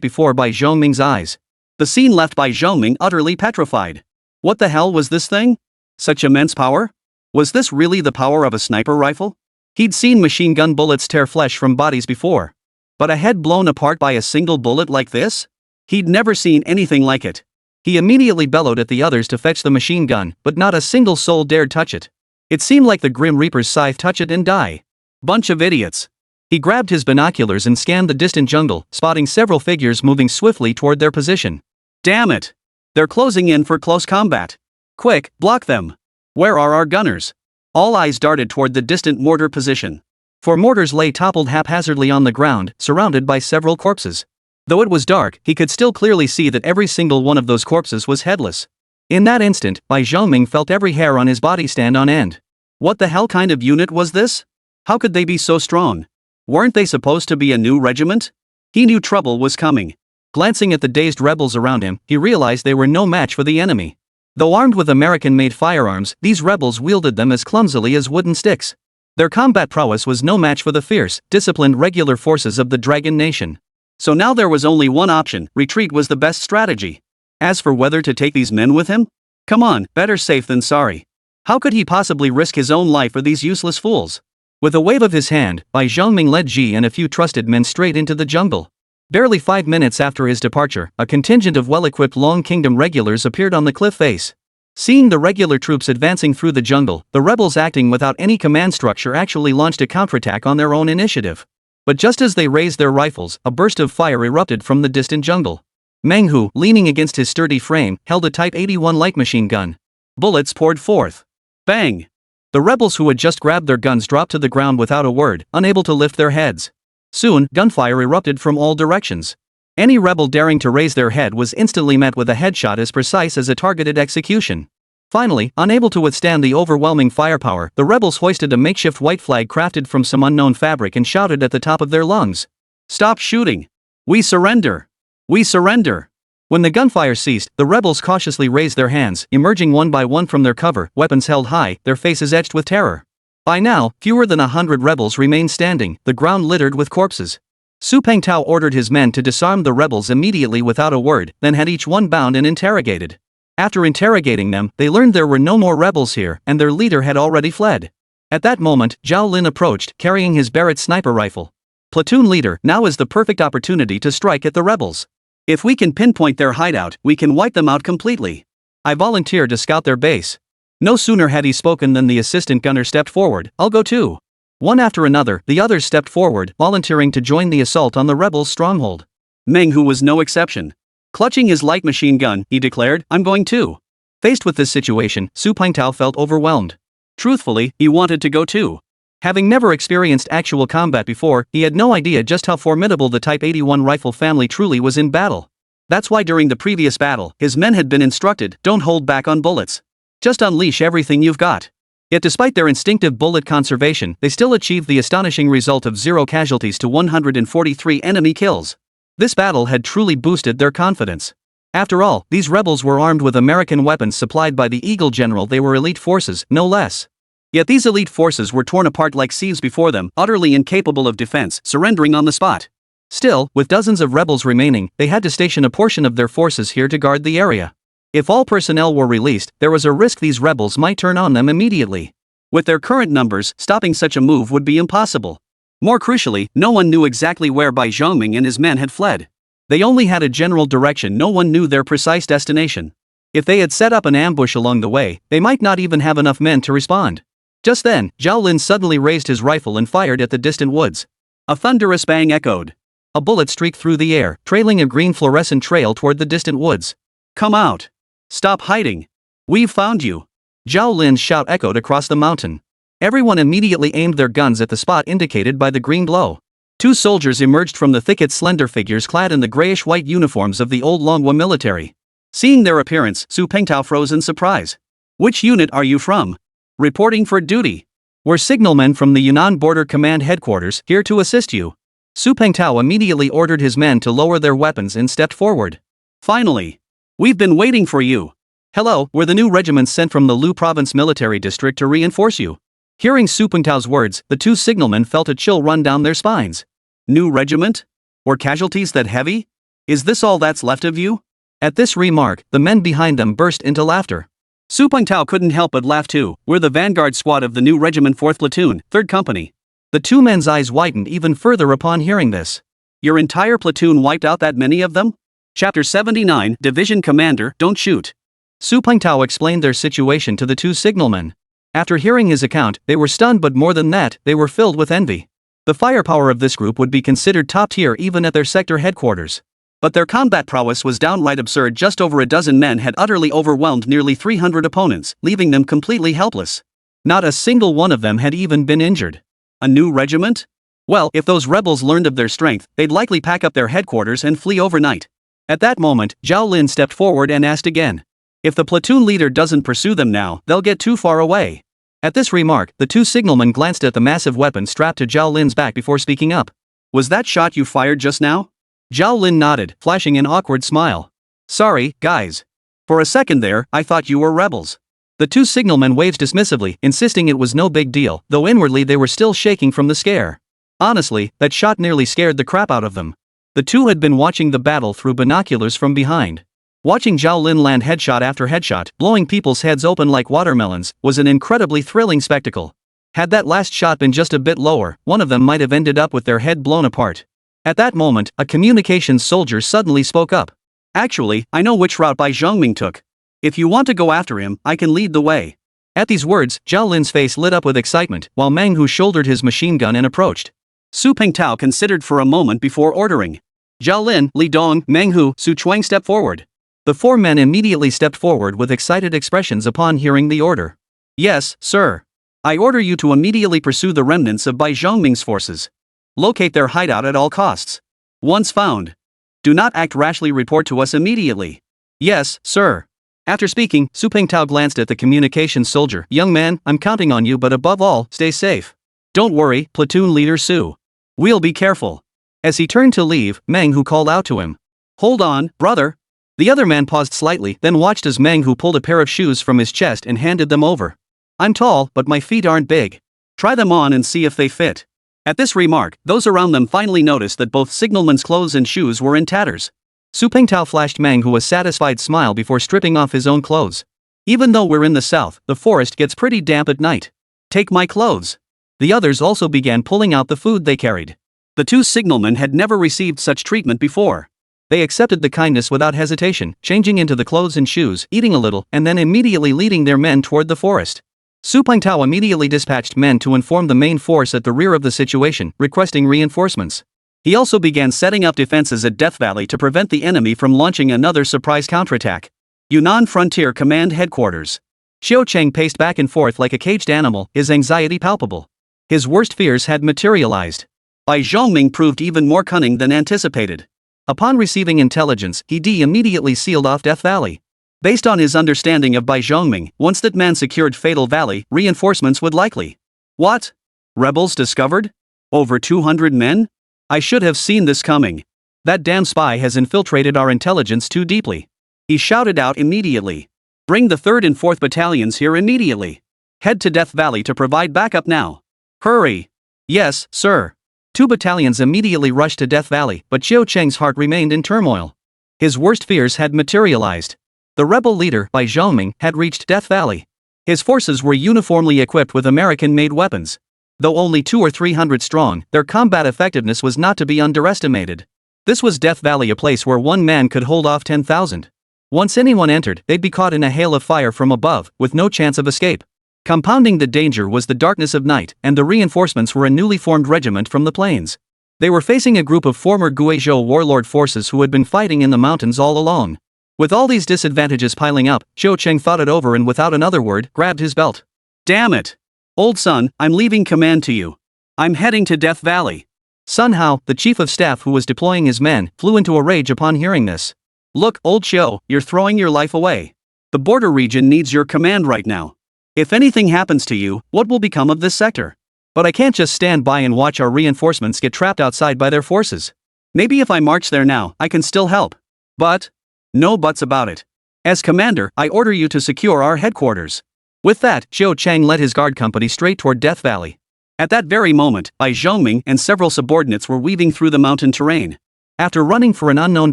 before Bai Zhongming's eyes. The scene left Bai Zhongming utterly petrified. What the hell was this thing? Such immense power? Was this really the power of a sniper rifle? He'd seen machine gun bullets tear flesh from bodies before. But a head blown apart by a single bullet like this? He'd never seen anything like it. He immediately bellowed at the others to fetch the machine gun, but not a single soul dared touch it. It seemed like the Grim Reaper's scythe touch it and die. Bunch of idiots. He grabbed his binoculars and scanned the distant jungle, spotting several figures moving swiftly toward their position. Damn it! They're closing in for close combat. Quick, block them. Where are our gunners? All eyes darted toward the distant mortar position. For mortars lay toppled haphazardly on the ground, surrounded by several corpses. Though it was dark, he could still clearly see that every single one of those corpses was headless. In that instant, Bai Zhongming felt every hair on his body stand on end. What the hell kind of unit was this? How could they be so strong? Weren't they supposed to be a new regiment? He knew trouble was coming. Glancing at the dazed rebels around him, he realized they were no match for the enemy. Though armed with American-made firearms, these rebels wielded them as clumsily as wooden sticks. Their combat prowess was no match for the fierce, disciplined regular forces of the Dragon Nation. So now there was only one option: retreat was the best strategy. As for whether to take these men with him? Come on, better safe than sorry. How could he possibly risk his own life for these useless fools? With a wave of his hand, Bai Zhongming led Ji and a few trusted men straight into the jungle. Barely 5 minutes after his departure, a contingent of well-equipped Long Kingdom regulars appeared on the cliff face. Seeing the regular troops advancing through the jungle, the rebels acting without any command structure actually launched a counterattack on their own initiative. But just as they raised their rifles, a burst of fire erupted from the distant jungle. Meng Hu, leaning against his sturdy frame, held a Type 81 light machine gun. Bullets poured forth. Bang! The rebels who had just grabbed their guns dropped to the ground without a word, unable to lift their heads. Soon, gunfire erupted from all directions. Any rebel daring to raise their head was instantly met with a headshot as precise as a targeted execution. Finally, unable to withstand the overwhelming firepower, the rebels hoisted a makeshift white flag crafted from some unknown fabric and shouted at the top of their lungs. Stop shooting! We surrender! We surrender! When the gunfire ceased, the rebels cautiously raised their hands, emerging one by one from their cover, weapons held high, their faces etched with terror. By now, fewer than 100 rebels remained standing, the ground littered with corpses. Su Pengtao ordered his men to disarm the rebels immediately without a word, then had each one bound and interrogated. After interrogating them, they learned there were no more rebels here, and their leader had already fled. At that moment, Zhao Lin approached, carrying his Barrett sniper rifle. Platoon leader, now is the perfect opportunity to strike at the rebels. If we can pinpoint their hideout, we can wipe them out completely. I volunteer to scout their base. No sooner had he spoken than the assistant gunner stepped forward. I'll go too. One after another, the others stepped forward, volunteering to join the assault on the rebels' stronghold. Meng Hu was no exception. Clutching his light machine gun, he declared, I'm going too. Faced with this situation, Su Pengtao felt overwhelmed. Truthfully, he wanted to go too. Having never experienced actual combat before, he had no idea just how formidable the Type 81 rifle family truly was in battle. That's why during the previous battle, his men had been instructed, don't hold back on bullets. Just unleash everything you've got. Yet despite their instinctive bullet conservation, they still achieved the astonishing result of 0 casualties to 143 enemy kills. This battle had truly boosted their confidence. After all, these rebels were armed with American weapons supplied by the Eagle General. They were elite forces, no less. Yet these elite forces were torn apart like sieves before them, utterly incapable of defense, surrendering on the spot. Still, with dozens of rebels remaining, they had to station a portion of their forces here to guard the area. If all personnel were released, there was a risk these rebels might turn on them immediately. With their current numbers, stopping such a move would be impossible. More crucially, no one knew exactly where Bai Zhongming and his men had fled. They only had a general direction. No one knew their precise destination. If they had set up an ambush along the way, they might not even have enough men to respond. Just then, Zhao Lin suddenly raised his rifle and fired at the distant woods. A thunderous bang echoed. A bullet streaked through the air, trailing a green fluorescent trail toward the distant woods. "Come out! Stop hiding! We've found you!" Zhao Lin's shout echoed across the mountain. Everyone immediately aimed their guns at the spot indicated by the green glow. 2 soldiers emerged from the thicket, slender figures clad in the grayish-white uniforms of the old Longhua military. Seeing their appearance, Su Pengtao froze in surprise. "Which unit are you from?" "Reporting for duty. We're signalmen from the Yunnan Border Command Headquarters, here to assist you." Su Pengtao immediately ordered his men to lower their weapons and stepped forward. "Finally! We've been waiting for you. Hello, we're the new regiments sent from the Lu Province Military District to reinforce you." Hearing Su Pengtao's words, the 2 signalmen felt a chill run down their spines. "New regiment? Were casualties that heavy? Is this all that's left of you?" At this remark, the men behind them burst into laughter. Su Pengtao couldn't help but laugh too. "We're the vanguard squad of the new regiment, 4th Platoon, 3rd Company." The 2 men's eyes widened even further upon hearing this. "Your entire platoon wiped out, that many of them?" Chapter 79, Division Commander, Don't Shoot. Su Pengtao explained their situation to the 2 signalmen. After hearing his account, they were stunned, but more than that, they were filled with envy. The firepower of this group would be considered top tier even at their sector headquarters. But their combat prowess was downright absurd. Just over a dozen men had utterly overwhelmed nearly 300 opponents, leaving them completely helpless. Not a single one of them had even been injured. A new regiment? Well, if those rebels learned of their strength, they'd likely pack up their headquarters and flee overnight. At that moment, Zhao Lin stepped forward and asked again. "If the platoon leader doesn't pursue them now, they'll get too far away." At this remark, the 2 signalmen glanced at the massive weapon strapped to Zhao Lin's back before speaking up. "Was that shot you fired just now?" Zhao Lin nodded, flashing an awkward smile. "Sorry, guys. For a second there, I thought you were rebels." The 2 signalmen waved dismissively, insisting it was no big deal, though inwardly they were still shaking from the scare. Honestly, that shot nearly scared the crap out of them. The 2 had been watching the battle through binoculars from behind. Watching Zhao Lin land headshot after headshot, blowing people's heads open like watermelons, was an incredibly thrilling spectacle. Had that last shot been just a bit lower, one of them might have ended up with their head blown apart. At that moment, a communications soldier suddenly spoke up. "Actually, I know which route Bai Zhongming took. If you want to go after him, I can lead the way." At these words, Zhao Lin's face lit up with excitement, while Meng Hu shouldered his machine gun and approached. Su Pengtao considered for a moment before ordering. "Zhao Lin, Li Dong, Meng Hu, Su Chuang, step forward." The 4 men immediately stepped forward with excited expressions upon hearing the order. "Yes, sir. I order you to immediately pursue the remnants of Bai Zhongming's forces. Locate their hideout at all costs. Once found, do not act rashly. Report to us immediately." "Yes, sir." After speaking, Su Pengtao glanced at the communications soldier. "Young man, I'm counting on you, but above all, stay safe. Don't worry, platoon leader Su. We'll be careful." As he turned to leave, Meng Hu called out to him. "Hold on, brother." The other man paused slightly, then watched as Meng Hu pulled a pair of shoes from his chest and handed them over. "I'm tall, but my feet aren't big. Try them on and see if they fit." At this remark, those around them finally noticed that both signalmen's clothes and shoes were in tatters. Su Pengtao flashed Meng Hu a satisfied smile before stripping off his own clothes. "Even though we're in the south, the forest gets pretty damp at night. Take my clothes." The others also began pulling out the food they carried. The 2 signalmen had never received such treatment before. They accepted the kindness without hesitation, changing into the clothes and shoes, eating a little, and then immediately leading their men toward the forest. Su Pengtao immediately dispatched men to inform the main force at the rear of the situation, requesting reinforcements. He also began setting up defenses at Death Valley to prevent the enemy from launching another surprise counterattack. Yunnan Frontier Command Headquarters. Xiao Cheng paced back and forth like a caged animal, his anxiety palpable. His worst fears had materialized. Bai Zhongming proved even more cunning than anticipated. Upon receiving intelligence, he immediately sealed off Death Valley. Based on his understanding of Bai Zhongming, once that man secured Fatal Valley, reinforcements would likely. What? Rebels discovered? Over 200 men? I should have seen this coming. That damn spy has infiltrated our intelligence too deeply. He shouted out immediately. Bring the 3rd and 4th battalions here immediately. Head to Death Valley to provide backup now. Hurry. Yes, sir. 2 battalions immediately rushed to Death Valley, but Xiao Cheng's heart remained in turmoil. His worst fears had materialized. The rebel leader, Bai Zhongming, had reached Death Valley. His forces were uniformly equipped with American-made weapons. Though only 200 or 300 strong, their combat effectiveness was not to be underestimated. This was Death Valley, a place where one man could hold off 10,000. Once anyone entered, they'd be caught in a hail of fire from above, with no chance of escape. Compounding the danger was the darkness of night, and the reinforcements were a newly formed regiment from the plains. They were facing a group of former Guizhou warlord forces who had been fighting in the mountains all along. With all these disadvantages piling up, Xiao Cheng thought it over and without another word, grabbed his belt. Damn it! Old son, I'm leaving command to you. I'm heading to Death Valley. Sun Hao, the chief of staff who was deploying his men, flew into a rage upon hearing this. Look, old Xiao, you're throwing your life away. The border region needs your command right now. If anything happens to you, what will become of this sector? But I can't just stand by and watch our reinforcements get trapped outside by their forces. Maybe if I march there now, I can still help. But? No buts about it. As commander, I order you to secure our headquarters. With that, Xiao Cheng led his guard company straight toward Death Valley. At that very moment, Bai Zhongming and several subordinates were weaving through the mountain terrain. After running for an unknown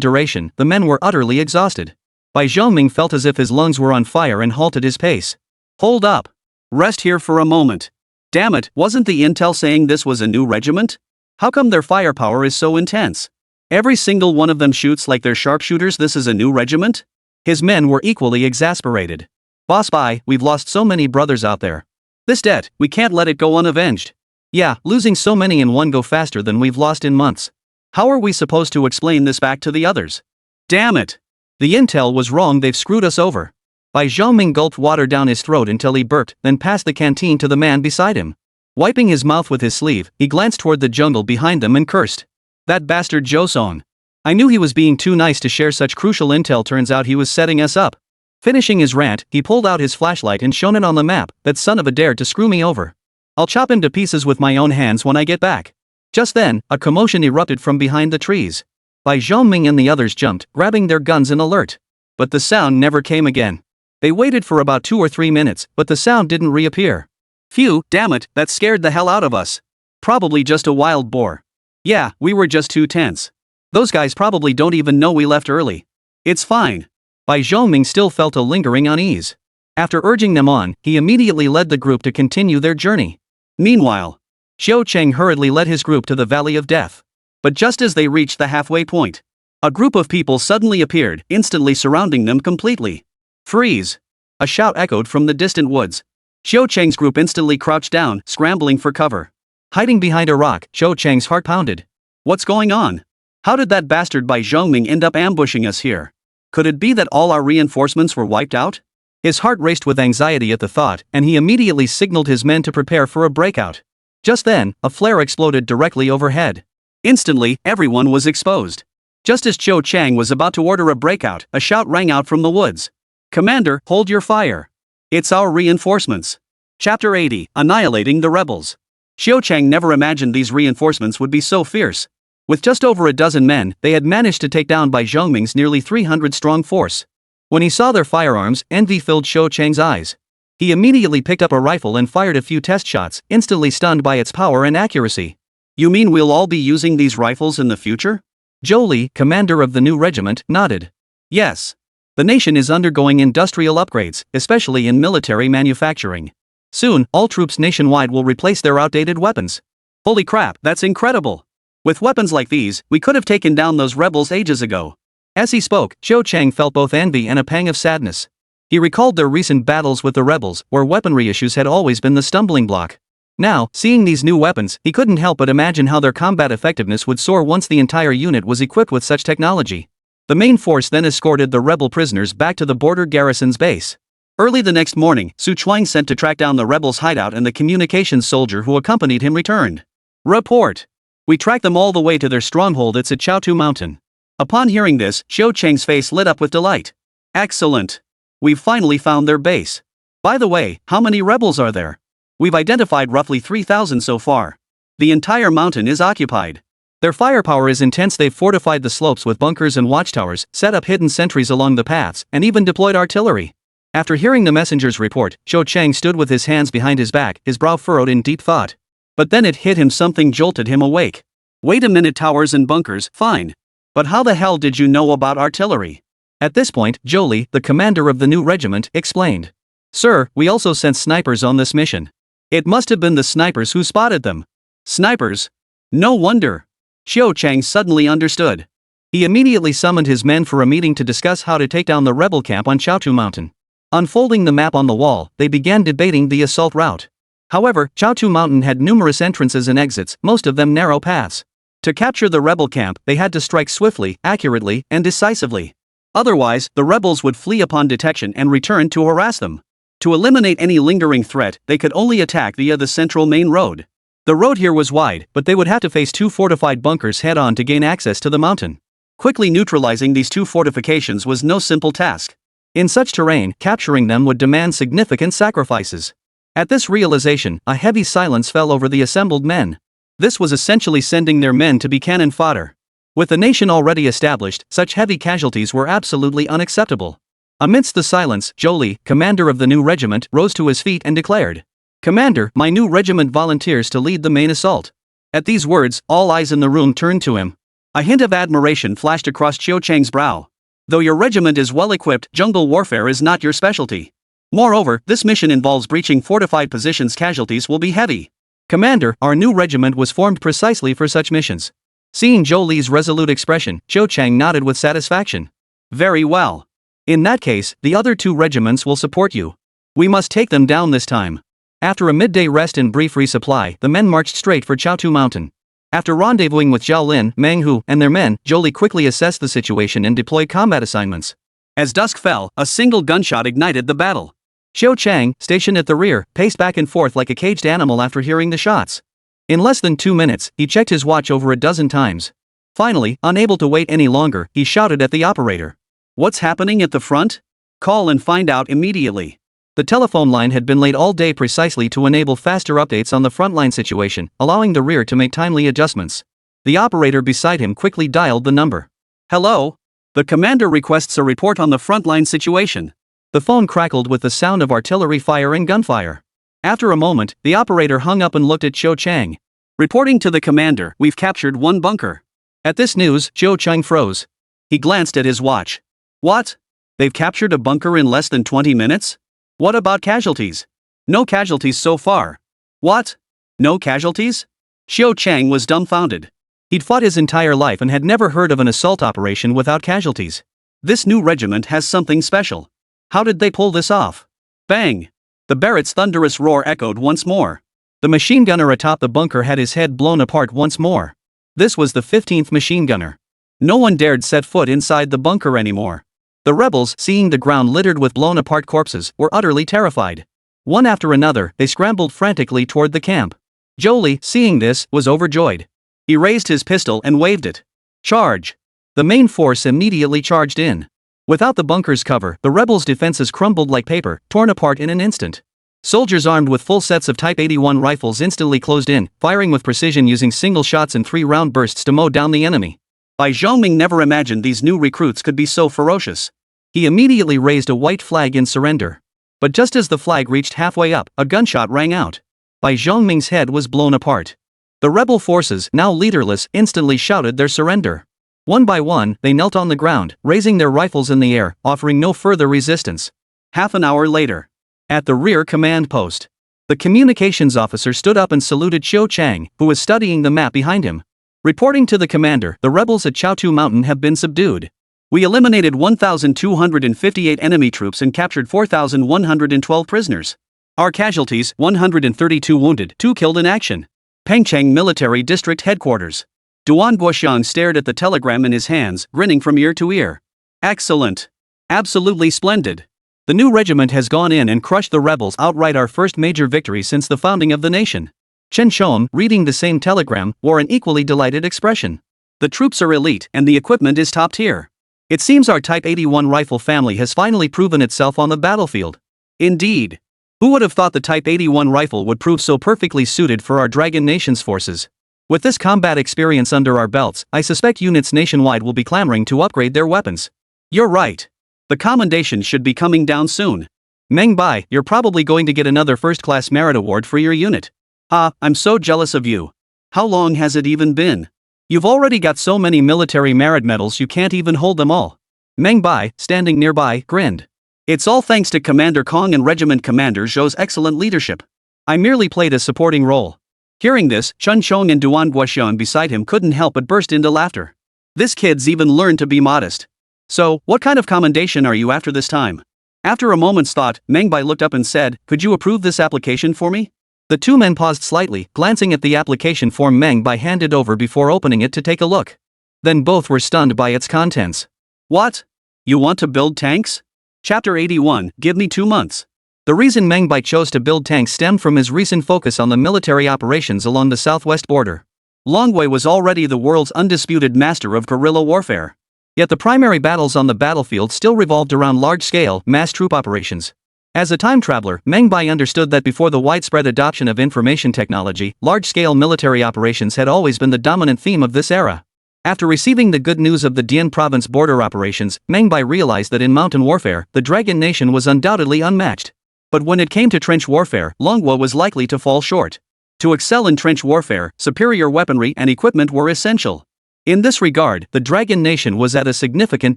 duration, the men were utterly exhausted. Bai Zhongming felt as if his lungs were on fire and halted his pace. Hold up. Rest here for a moment. Damn it, wasn't the intel saying this was a new regiment? How come their firepower is so intense? Every single one of them shoots like they're sharpshooters. This is a new regiment? His men were equally exasperated. Boss Bai, we've lost so many brothers out there. This debt, we can't let it go unavenged. Yeah, losing so many in one go faster than we've lost in months. How are we supposed to explain this back to the others? Damn it! The intel was wrong, they've screwed us over. Bai Zhongming gulped water down his throat until he burped, then passed the canteen to the man beside him. Wiping his mouth with his sleeve, he glanced toward the jungle behind them and cursed. That bastard Zhou Song. I knew he was being too nice to share such crucial intel, turns out he was setting us up. Finishing his rant, he pulled out his flashlight and shone it on the map. That son of a dared to screw me over. I'll chop him to pieces with my own hands when I get back. Just then, a commotion erupted from behind the trees. Bai Zhongming and the others jumped, grabbing their guns in alert. But the sound never came again. They waited for about 2 or 3 minutes, but the sound didn't reappear. Phew, damn it, that scared the hell out of us. Probably just a wild boar. Yeah, we were just too tense. Those guys probably don't even know we left early. It's fine. Bai Zhongming still felt a lingering unease. After urging them on, he immediately led the group to continue their journey. Meanwhile, Xiao Cheng hurriedly led his group to the Valley of Death. But just as they reached the halfway point, a group of people suddenly appeared, instantly surrounding them completely. Freeze! A shout echoed from the distant woods. Xiao Cheng's group instantly crouched down, scrambling for cover. Hiding behind a rock, Xiao Cheng's heart pounded. What's going on? How did that bastard Bai Zhongming end up ambushing us here? Could it be that all our reinforcements were wiped out? His heart raced with anxiety at the thought, and he immediately signaled his men to prepare for a breakout. Just then, a flare exploded directly overhead. Instantly, everyone was exposed. Just as Xiao Cheng was about to order a breakout, a shout rang out from the woods. Commander, hold your fire. It's our reinforcements. Chapter 80, Annihilating the Rebels. Xiao Cheng never imagined these reinforcements would be so fierce. With just over a dozen men, they had managed to take down Bai Zhongming's nearly 300-strong force. When he saw their firearms, envy filled Xiao Cheng's eyes. He immediately picked up a rifle and fired a few test shots, instantly stunned by its power and accuracy. You mean we'll all be using these rifles in the future? Zhou Li, commander of the new regiment, nodded. Yes. The nation is undergoing industrial upgrades, especially in military manufacturing. Soon, all troops nationwide will replace their outdated weapons. Holy crap, that's incredible! With weapons like these, we could have taken down those rebels ages ago. As he spoke, Xiao Cheng felt both envy and a pang of sadness. He recalled their recent battles with the rebels, where weaponry issues had always been the stumbling block. Now, seeing these new weapons, he couldn't help but imagine how their combat effectiveness would soar once the entire unit was equipped with such technology. The main force then escorted the rebel prisoners back to the border garrison's base. Early the next morning, Su Chuang sent to track down the rebels' hideout, and the communications soldier who accompanied him returned. Report. We tracked them all the way to their stronghold. It's at Chaotu Mountain. Upon hearing this, Xiao Cheng's face lit up with delight. Excellent. We've finally found their base. By the way, how many rebels are there? We've identified roughly 3,000 so far. The entire mountain is occupied. Their firepower is intense. They've fortified the slopes with bunkers and watchtowers, set up hidden sentries along the paths, and even deployed artillery. After hearing the messenger's report, Zhou Chang stood with his hands behind his back, his brow furrowed in deep thought. But then it hit him. Something jolted him awake. Wait a minute, towers and bunkers, fine. But how the hell did you know about artillery? At this point, Jolie, the commander of the new regiment, explained. Sir, we also sent snipers on this mission. It must have been the snipers who spotted them. Snipers? No wonder. Zhou Chang suddenly understood. He immediately summoned his men for a meeting to discuss how to take down the rebel camp on Chaotu Mountain. Unfolding the map on the wall, they began debating the assault route. However, Chaotu Mountain had numerous entrances and exits, most of them narrow paths. To capture the rebel camp, they had to strike swiftly, accurately, and decisively. Otherwise, the rebels would flee upon detection and return to harass them. To eliminate any lingering threat, they could only attack via the central main road. The road here was wide, but they would have to face 2 fortified bunkers head-on to gain access to the mountain. Quickly neutralizing these 2 fortifications was no simple task. In such terrain, capturing them would demand significant sacrifices. At this realization, a heavy silence fell over the assembled men. This was essentially sending their men to be cannon fodder. With the nation already established, such heavy casualties were absolutely unacceptable. Amidst the silence, Jolie, commander of the new regiment, rose to his feet and declared, Commander, my new regiment volunteers to lead the main assault. At these words, all eyes in the room turned to him. A hint of admiration flashed across Zhou Chang's brow. Though your regiment is well equipped, jungle warfare is not your specialty. Moreover, this mission involves breaching fortified positions. Casualties will be heavy. Commander, our new regiment was formed precisely for such missions. Seeing Jolie's resolute expression, Zhou Chang nodded with satisfaction. Very well. In that case, the other 2 regiments will support you. We must take them down this time. After a midday rest and brief resupply, the men marched straight for Chaotu Mountain. After rendezvousing with Zhao Lin, Meng Hu, and their men, Jolie quickly assessed the situation and deployed combat assignments. As dusk fell, a single gunshot ignited the battle. Zhou Chang, stationed at the rear, paced back and forth like a caged animal after hearing the shots. In less than 2 minutes, he checked his watch over a dozen times. Finally, unable to wait any longer, he shouted at the operator. What's happening at the front? Call and find out immediately. The telephone line had been laid all day precisely to enable faster updates on the frontline situation, allowing the rear to make timely adjustments. The operator beside him quickly dialed the number. Hello? The commander requests a report on the frontline situation. The phone crackled with the sound of artillery fire and gunfire. After a moment, the operator hung up and looked at Zhou Chang. Reporting to the commander, we've captured 1 bunker. At this news, Zhou Chang froze. He glanced at his watch. What? They've captured a bunker in less than 20 minutes? What about casualties? No casualties so far. What? No casualties? Zhou Chang was dumbfounded. He'd fought his entire life and had never heard of an assault operation without casualties. This new regiment has something special. How did they pull this off? Bang! The Barrett's thunderous roar echoed once more. The machine gunner atop the bunker had his head blown apart once more. This was the 15th machine gunner. No one dared set foot inside the bunker anymore. The rebels, seeing the ground littered with blown-apart corpses, were utterly terrified. One after another, they scrambled frantically toward the camp. Jolie, seeing this, was overjoyed. He raised his pistol and waved it. Charge! The main force immediately charged in. Without the bunker's cover, the rebels' defenses crumbled like paper, torn apart in an instant. Soldiers armed with full sets of Type 81 rifles instantly closed in, firing with precision using single shots and 3-round bursts to mow down the enemy. Bai Zhongming never imagined these new recruits could be so ferocious. He immediately raised a white flag in surrender. But just as the flag reached halfway up, a gunshot rang out. Bai Zhongming's head was blown apart. The rebel forces, now leaderless, instantly shouted their surrender. One by one, they knelt on the ground, raising their rifles in the air, offering no further resistance. Half an hour later, at the rear command post, the communications officer stood up and saluted Zhou Chang, who was studying the map behind him. Reporting to the commander, the rebels at Chaotu Mountain have been subdued. We eliminated 1,258 enemy troops and captured 4,112 prisoners. Our casualties, 132 wounded, 2 killed in action. Pengcheng Military District Headquarters. Duan Guoxiang stared at the telegram in his hands, grinning from ear to ear. Excellent. Absolutely splendid. The new regiment has gone in and crushed the rebels outright, our first major victory since the founding of the nation. Chen Shom, reading the same telegram, wore an equally delighted expression. The troops are elite and the equipment is top tier. It seems our Type 81 rifle family has finally proven itself on the battlefield. Indeed. Who would have thought the Type 81 rifle would prove so perfectly suited for our Dragon Nation's forces? With this combat experience under our belts, I suspect units nationwide will be clamoring to upgrade their weapons. You're right. The commendation should be coming down soon. Meng Bai, you're probably going to get another first-class merit award for your unit. Ah, I'm so jealous of you. How long has it even been? You've already got so many military merit medals you can't even hold them all. Meng Bai, standing nearby, grinned. It's all thanks to Commander Kong and Regiment Commander Zhou's excellent leadership. I merely played a supporting role. Hearing this, Chen Chong and Duan Guoxian beside him couldn't help but burst into laughter. This kid's even learned to be modest. So, what kind of commendation are you after this time? After a moment's thought, Meng Bai looked up and said, could you approve this application for me? The two men paused slightly, glancing at the application form Meng Bai handed over before opening it to take a look. Then both were stunned by its contents. What? You want to build tanks? Chapter 81, Give me 2 months. The reason Meng Bai chose to build tanks stemmed from his recent focus on the military operations along the southwest border. Longwei was already the world's undisputed master of guerrilla warfare. Yet the primary battles on the battlefield still revolved around large-scale, mass troop operations. As a time traveler, Meng Bai understood that before the widespread adoption of information technology, large-scale military operations had always been the dominant theme of this era. After receiving the good news of the Dian province border operations, Meng Bai realized that in mountain warfare, the Dragon Nation was undoubtedly unmatched. But when it came to trench warfare, Longwo was likely to fall short. To excel in trench warfare, superior weaponry and equipment were essential. In this regard, the Dragon Nation was at a significant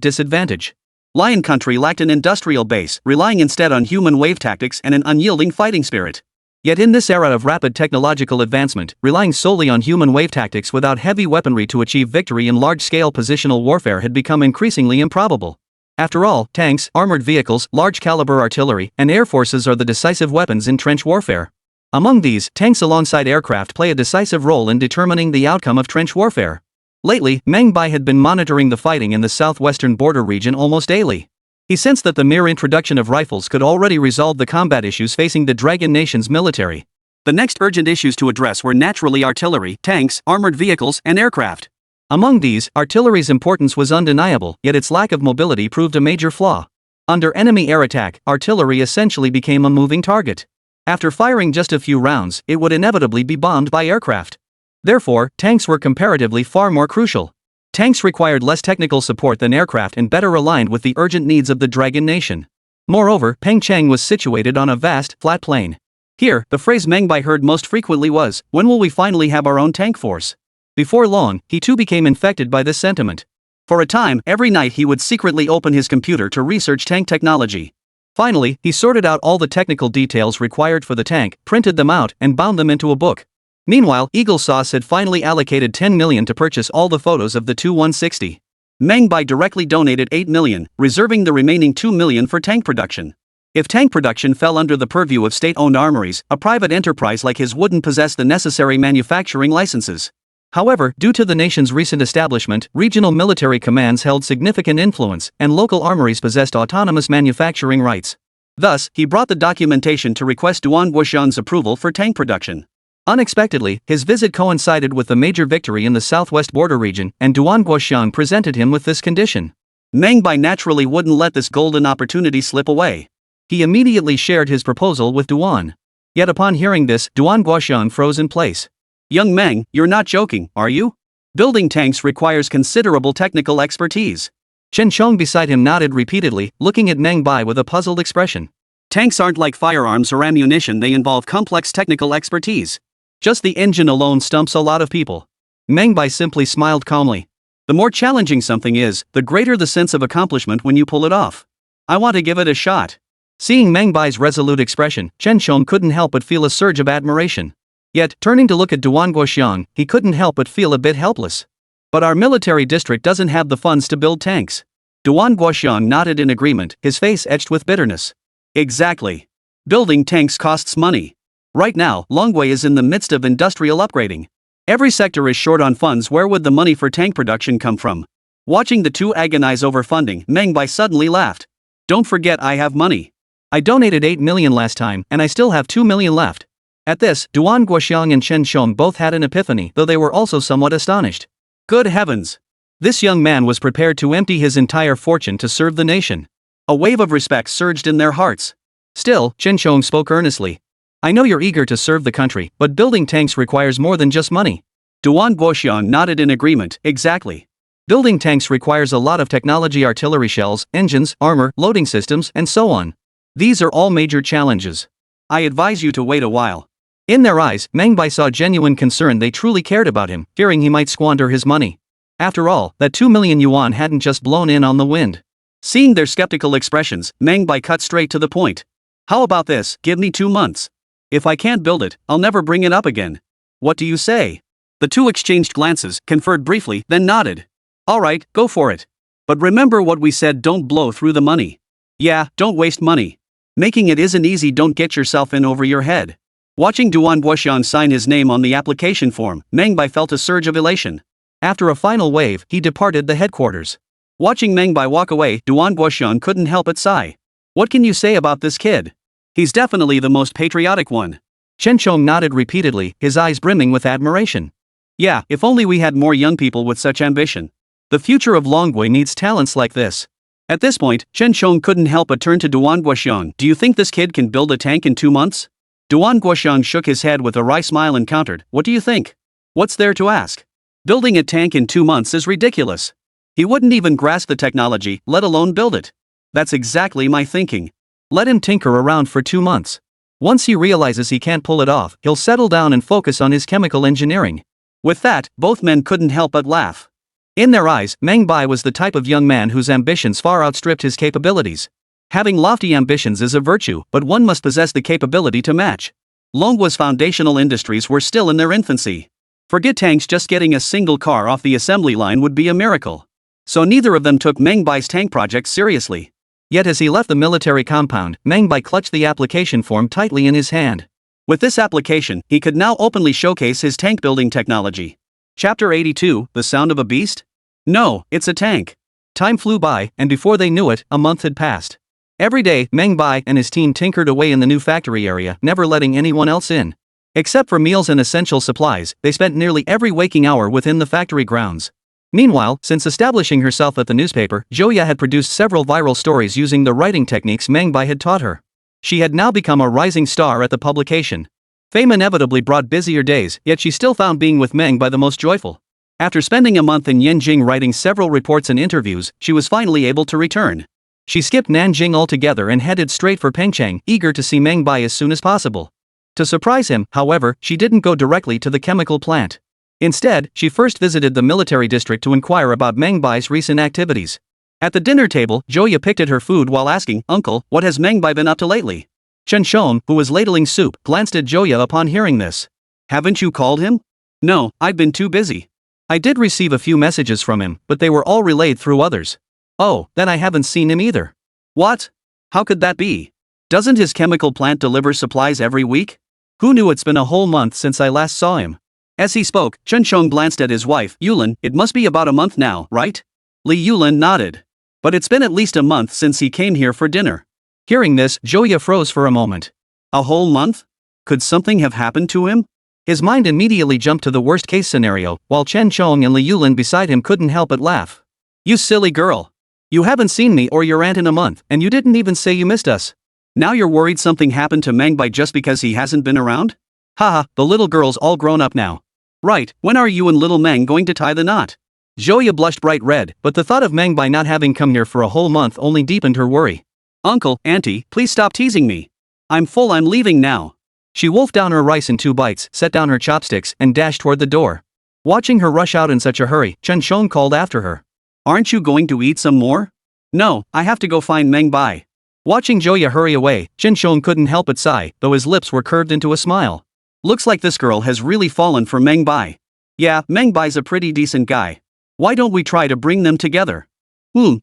disadvantage. Lion Country lacked an industrial base, relying instead on human wave tactics and an unyielding fighting spirit. Yet in this era of rapid technological advancement, relying solely on human wave tactics without heavy weaponry to achieve victory in large-scale positional warfare had become increasingly improbable. After all, tanks, armored vehicles, large-caliber artillery, and air forces are the decisive weapons in trench warfare. Among these, tanks alongside aircraft play a decisive role in determining the outcome of trench warfare. Lately, Meng Bai had been monitoring the fighting in the southwestern border region almost daily. He sensed that the mere introduction of rifles could already resolve the combat issues facing the Dragon Nation's military. The next urgent issues to address were naturally artillery, tanks, armored vehicles, and aircraft. Among these, artillery's importance was undeniable, yet its lack of mobility proved a major flaw. Under enemy air attack, artillery essentially became a moving target. After firing just a few rounds, it would inevitably be bombed by aircraft. Therefore, tanks were comparatively far more crucial. Tanks required less technical support than aircraft and better aligned with the urgent needs of the Dragon Nation. Moreover, Pengcheng was situated on a vast, flat plain. Here, the phrase Meng Bai heard most frequently was, when will we finally have our own tank force? Before long, he too became infected by this sentiment. For a time, every night he would secretly open his computer to research tank technology. Finally, he sorted out all the technical details required for the tank, printed them out, and bound them into a book. Meanwhile, Eagle Sauce had finally allocated 10 million to purchase all the photos of the Tu-160. Meng Bai directly donated 8 million, reserving the remaining 2 million for tank production. If tank production fell under the purview of state-owned armories, a private enterprise like his wouldn't possess the necessary manufacturing licenses. However, due to the nation's recent establishment, regional military commands held significant influence, and local armories possessed autonomous manufacturing rights. Thus, he brought the documentation to request Duan Guoxian's approval for tank production. Unexpectedly, his visit coincided with the major victory in the southwest border region, and Duan Guoxian presented him with this condition. Meng Bai naturally wouldn't let this golden opportunity slip away. He immediately shared his proposal with Duan. Yet upon hearing this, Duan Guoxian froze in place. Young Meng, you're not joking, are you? Building tanks requires considerable technical expertise. Chen Chong beside him nodded repeatedly, looking at Meng Bai with a puzzled expression. Tanks aren't like firearms or ammunition, they involve complex technical expertise. Just the engine alone stumps a lot of people. Meng Bai simply smiled calmly. The more challenging something is, the greater the sense of accomplishment when you pull it off. I want to give it a shot. Seeing Meng Bai's resolute expression, Chen Chong couldn't help but feel a surge of admiration. Yet, turning to look at Duan Guoxian, he couldn't help but feel a bit helpless. But our military district doesn't have the funds to build tanks. Duan Guoxian nodded in agreement, his face etched with bitterness. Exactly. Building tanks costs money. Right now, Longwei is in the midst of industrial upgrading. Every sector is short on funds. Where would the money for tank production come from? Watching the two agonize over funding, Meng Bai suddenly laughed. Don't forget I have money. I donated 8 million last time, and I still have 2 million left. At this, Duan Guoxiang and Chen Chong both had an epiphany, though they were also somewhat astonished. Good heavens! This young man was prepared to empty his entire fortune to serve the nation. A wave of respect surged in their hearts. Still, Chen Chong spoke earnestly. I know you're eager to serve the country, but building tanks requires more than just money. Duan Guoxiang nodded in agreement. Exactly. Building tanks requires a lot of technology, artillery shells, engines, armor, loading systems, and so on. These are all major challenges. I advise you to wait a while. In their eyes, Meng Bai saw genuine concern. They truly cared about him, fearing he might squander his money. After all, that 2 million yuan hadn't just blown in on the wind. Seeing their skeptical expressions, Meng Bai cut straight to the point. How about this? Give me 2 months. If I can't build it, I'll never bring it up again. What do you say? The two exchanged glances, conferred briefly, then nodded. Alright, go for it. But remember what we said, don't blow through the money. Yeah, don't waste money. Making it isn't easy, don't get yourself in over your head. Watching Duan Guoxiang sign his name on the application form, Meng Bai felt a surge of elation. After a final wave, he departed the headquarters. Watching Meng Bai walk away, Duan Guoxiang couldn't help but sigh. What can you say about this kid? He's definitely the most patriotic one. Chen Chong nodded repeatedly, his eyes brimming with admiration. Yeah, if only we had more young people with such ambition. The future of Longwei needs talents like this. At this point, Chen Chong couldn't help but turn to Duan Guoxiang. Do you think this kid can build a tank in 2 months? Duan Guoxiang shook his head with a wry smile and countered, what do you think? What's there to ask? Building a tank in 2 months is ridiculous. He wouldn't even grasp the technology, let alone build it. That's exactly my thinking. Let him tinker around for 2 months. Once he realizes he can't pull it off, he'll settle down and focus on his chemical engineering. With that, both men couldn't help but laugh. In their eyes, Meng Bai was the type of young man whose ambitions far outstripped his capabilities. Having lofty ambitions is a virtue, but one must possess the capability to match. Longwei's foundational industries were still in their infancy. Forget tanks, just getting a single car off the assembly line would be a miracle. So neither of them took Meng Bai's tank project seriously. Yet as he left the military compound, Meng Bai clutched the application form tightly in his hand. With this application, he could now openly showcase his tank building technology. Chapter 82, The Sound of a Beast? No, it's a tank. Time flew by, and before they knew it, a month had passed. Every day, Meng Bai and his team tinkered away in the new factory area, never letting anyone else in. Except for meals and essential supplies, they spent nearly every waking hour within the factory grounds. Meanwhile, since establishing herself at the newspaper, Joya had produced several viral stories using the writing techniques Meng Bai had taught her. She had now become a rising star at the publication. Fame inevitably brought busier days, yet she still found being with Meng Bai the most joyful. After spending a month in Yanjing writing several reports and interviews, she was finally able to return. She skipped Nanjing altogether and headed straight for Pengcheng, eager to see Meng Bai as soon as possible. To surprise him, however, she didn't go directly to the chemical plant. Instead, she first visited the military district to inquire about Meng Bai's recent activities. At the dinner table, Joya picked at her food while asking, Uncle, what has Meng Bai been up to lately? Chen Shom, who was ladling soup, glanced at Joya upon hearing this. Haven't you called him? No, I've been too busy. I did receive a few messages from him, but they were all relayed through others. Oh, then I haven't seen him either. What? How could that be? Doesn't his chemical plant deliver supplies every week? Who knew? It's been a whole month since I last saw him. As he spoke, Chen Shong glanced at his wife, Yulin. It must be about a month now, right? Li Yulin nodded. But it's been at least a month since he came here for dinner. Hearing this, Joya froze for a moment. A whole month? Could something have happened to him? His mind immediately jumped to the worst-case scenario, while Chen Chong and Li Yulin beside him couldn't help but laugh. You silly girl. You haven't seen me or your aunt in a month, and you didn't even say you missed us. Now you're worried something happened to Meng Bai just because he hasn't been around? Haha, the little girl's all grown up now. Right, when are you and little Meng going to tie the knot? Joya blushed bright red, but the thought of Meng Bai not having come here for a whole month only deepened her worry. Uncle, Auntie, please stop teasing me. I'm full, I'm leaving now. She wolfed down her rice in 2 bites, set down her chopsticks, and dashed toward the door. Watching her rush out in such a hurry, Chen Shong called after her. Aren't you going to eat some more? No, I have to go find Meng Bai. Watching Joya hurry away, Chen Shong couldn't help but sigh, though his lips were curved into a smile. Looks like this girl has really fallen for Meng Bai. Yeah, Meng Bai's a pretty decent guy. Why don't we try to bring them together?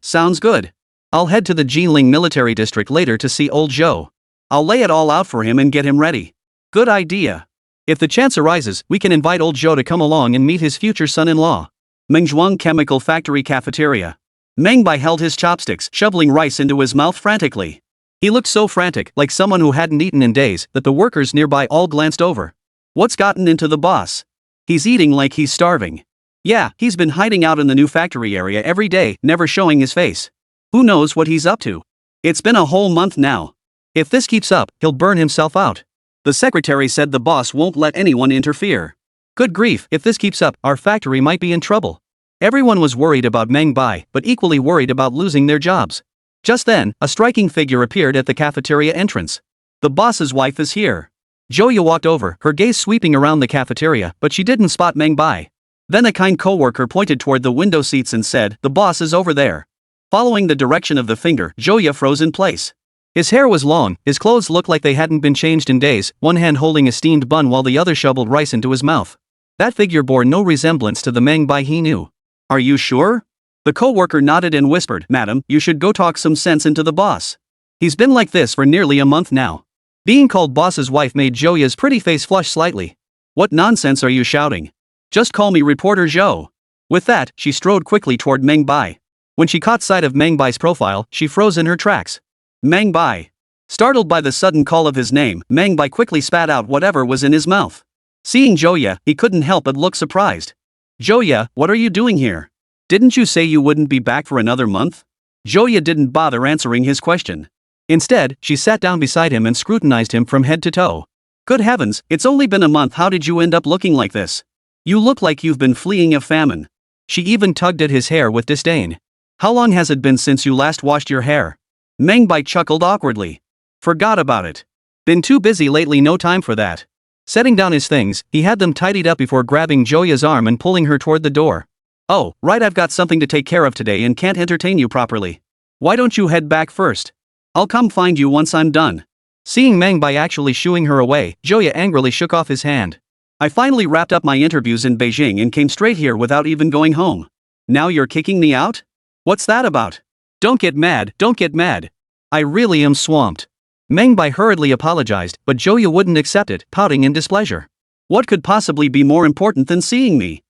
Sounds good. I'll head to the Jiling military district later to see old Zhou. I'll lay it all out for him and get him ready. Good idea. If the chance arises, we can invite old Zhou to come along and meet his future son-in-law. Mengzhuang Chemical Factory Cafeteria. Meng Bai held his chopsticks, shoveling rice into his mouth frantically. He looked so frantic, like someone who hadn't eaten in days, that the workers nearby all glanced over. What's gotten into the boss? He's eating like he's starving. Yeah, he's been hiding out in the new factory area every day, never showing his face. Who knows what he's up to? It's been a whole month now. If this keeps up, he'll burn himself out. The secretary said the boss won't let anyone interfere. Good grief, if this keeps up, our factory might be in trouble. Everyone was worried about Meng Bai, but equally worried about losing their jobs. Just then, a striking figure appeared at the cafeteria entrance. The boss's wife is here. Joya walked over, her gaze sweeping around the cafeteria, but she didn't spot Meng Bai. Then a kind coworker pointed toward the window seats and said, "The boss is over there." Following the direction of the finger, Joya froze in place. His hair was long, his clothes looked like they hadn't been changed in days, one hand holding a steamed bun while the other shoveled rice into his mouth. That figure bore no resemblance to the Meng Bai he knew. "Are you sure?" The coworker nodded and whispered, "Madam, you should go talk some sense into the boss. He's been like this for nearly a month now." Being called boss's wife made Joya's pretty face flush slightly. "What nonsense are you shouting? Just call me Reporter Zhou." With that, she strode quickly toward Meng Bai. When she caught sight of Meng Bai's profile, she froze in her tracks. Meng Bai. Startled by the sudden call of his name, Meng Bai quickly spat out whatever was in his mouth. Seeing Joya, he couldn't help but look surprised. "Joya, what are you doing here? Didn't you say you wouldn't be back for another month?" Joya didn't bother answering his question. Instead, she sat down beside him and scrutinized him from head to toe. "Good heavens, it's only been a month. How did you end up looking like this? You look like you've been fleeing a famine." She even tugged at his hair with disdain. "How long has it been since you last washed your hair?" Meng Bai chuckled awkwardly. "Forgot about it. Been too busy lately, no time for that." Setting down his things, he had them tidied up before grabbing Joya's arm and pulling her toward the door. "Oh, right, I've got something to take care of today and can't entertain you properly. Why don't you head back first? I'll come find you once I'm done." Seeing Meng Bai actually shooing her away, Joya angrily shook off his hand. "I finally wrapped up my interviews in Beijing and came straight here without even going home. Now you're kicking me out? What's that about? Don't get mad, don't get mad. I really am swamped." Meng Bai hurriedly apologized, but Joya wouldn't accept it, pouting in displeasure. "What could possibly be more important than seeing me?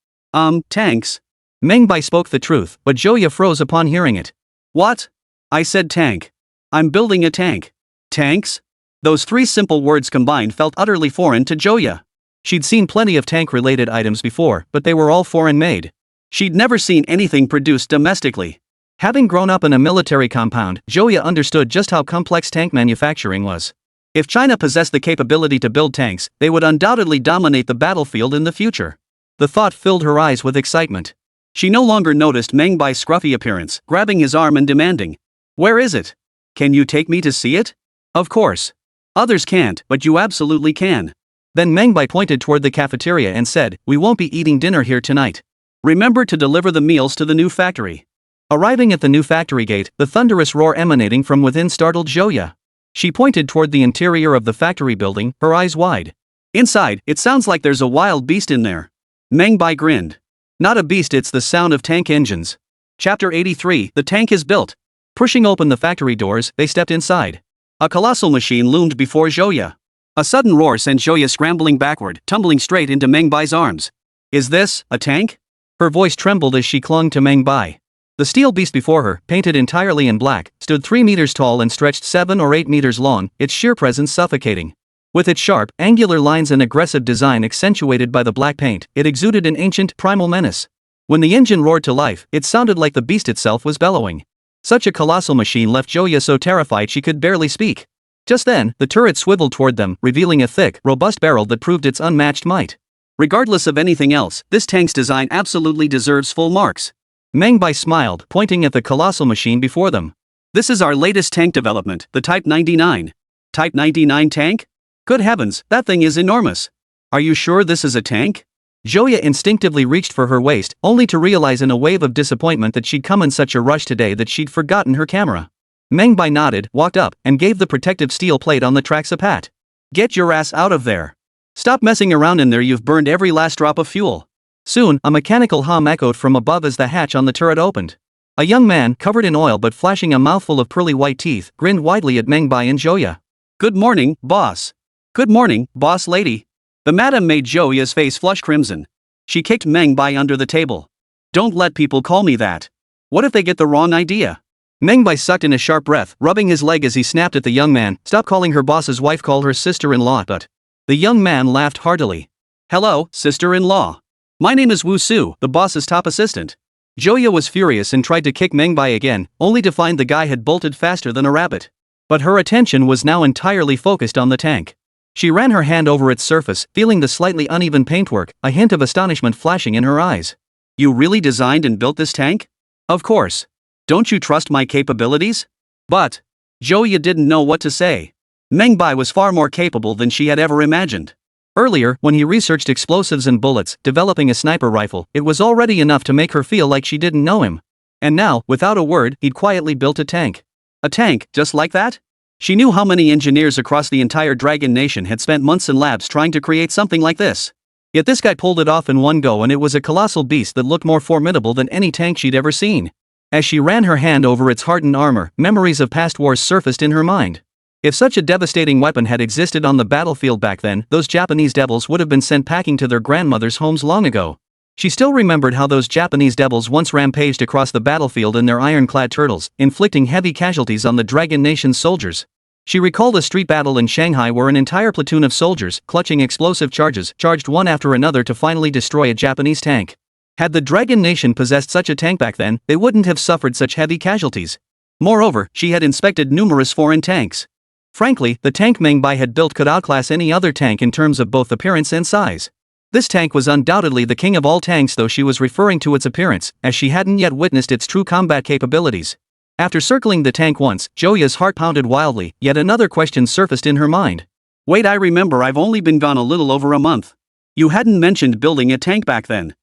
Tanks." Meng Bai spoke the truth, but Joya froze upon hearing it. "What? I said tank. I'm building a tank." Tanks? Those three simple words combined felt utterly foreign to Joya. She'd seen plenty of tank-related items before, but they were all foreign-made. She'd never seen anything produced domestically. Having grown up in a military compound, Joya understood just how complex tank manufacturing was. If China possessed the capability to build tanks, they would undoubtedly dominate the battlefield in the future. The thought filled her eyes with excitement. She no longer noticed Meng Bai's scruffy appearance, grabbing his arm and demanding, "Where is it? Can you take me to see it?" "Of course. Others can't, but you absolutely can." Then Meng Bai pointed toward the cafeteria and said, "We won't be eating dinner here tonight. Remember to deliver the meals to the new factory." Arriving at the new factory gate, the thunderous roar emanating from within startled Joya. She pointed toward the interior of the factory building, her eyes wide. "Inside, it sounds like there's a wild beast in there." Meng Bai grinned. "Not a beast, it's the sound of tank engines." Chapter 83, The Tank is Built. Pushing open the factory doors, they stepped inside. A colossal machine loomed before Joya. A sudden roar sent Joya scrambling backward, tumbling straight into Meng Bai's arms. "Is this a tank?" Her voice trembled as she clung to Meng Bai. The steel beast before her, painted entirely in black, stood 3 meters tall and stretched 7 or 8 meters long, its sheer presence suffocating. With its sharp, angular lines and aggressive design accentuated by the black paint, it exuded an ancient, primal menace. When the engine roared to life, it sounded like the beast itself was bellowing. Such a colossal machine left Joya so terrified she could barely speak. Just then, the turret swiveled toward them, revealing a thick, robust barrel that proved its unmatched might. Regardless of anything else, this tank's design absolutely deserves full marks. Meng Bai smiled, pointing at the colossal machine before them. "This is our latest tank development, the Type 99. Type 99 tank? Good heavens, that thing is enormous. Are you sure this is a tank?" Joya instinctively reached for her waist, only to realize in a wave of disappointment that she'd come in such a rush today that she'd forgotten her camera. Meng Bai nodded, walked up, and gave the protective steel plate on the tracks a pat. "Get your ass out of there. Stop messing around in there, you've burned every last drop of fuel." Soon, a mechanical hum echoed from above as the hatch on the turret opened. A young man, covered in oil but flashing a mouthful of pearly white teeth, grinned widely at Meng Bai and Joya. "Good morning, boss." "Good morning, boss lady." The madam made Joya's face flush crimson. She kicked Meng Bai under the table. "Don't let people call me that. What if they get the wrong idea?" Meng Bai sucked in a sharp breath, rubbing his leg as he snapped at the young man. "Stop calling her boss's wife, call her sister-in-law." But the young man laughed heartily. "Hello, sister-in-law. My name is Wu Su, the boss's top assistant. Joya was furious and tried to kick Meng Bai again, only to find the guy had bolted faster than a rabbit. But her attention was now entirely focused on the tank. She ran her hand over its surface, feeling the slightly uneven paintwork, a hint of astonishment flashing in her eyes. You really designed and built this tank? Of course. Don't you trust my capabilities? But Joya didn't know what to say. Meng Bai was far more capable than she had ever imagined. Earlier, when he researched explosives and bullets, developing a sniper rifle, it was already enough to make her feel like she didn't know him. And now, without a word, he'd quietly built a tank. A tank, just like that? She knew how many engineers across the entire Dragon Nation had spent months in labs trying to create something like this. Yet this guy pulled it off in one go, and it was a colossal beast that looked more formidable than any tank she'd ever seen. As she ran her hand over its hardened armor, memories of past wars surfaced in her mind. If such a devastating weapon had existed on the battlefield back then, those Japanese devils would have been sent packing to their grandmothers' homes long ago. She still remembered how those Japanese devils once rampaged across the battlefield in their ironclad turtles, inflicting heavy casualties on the Dragon Nation's soldiers. She recalled a street battle in Shanghai where an entire platoon of soldiers, clutching explosive charges, charged one after another to finally destroy a Japanese tank. Had the Dragon Nation possessed such a tank back then, they wouldn't have suffered such heavy casualties. Moreover, she had inspected numerous foreign tanks. Frankly, the tank Meng Bai had built could outclass any other tank in terms of both appearance and size. This tank was undoubtedly the king of all tanks, though she was referring to its appearance, as she hadn't yet witnessed its true combat capabilities. After circling the tank once, Joya's heart pounded wildly, yet another question surfaced in her mind. Wait, I remember I've only been gone a little over a month. You hadn't mentioned building a tank back then.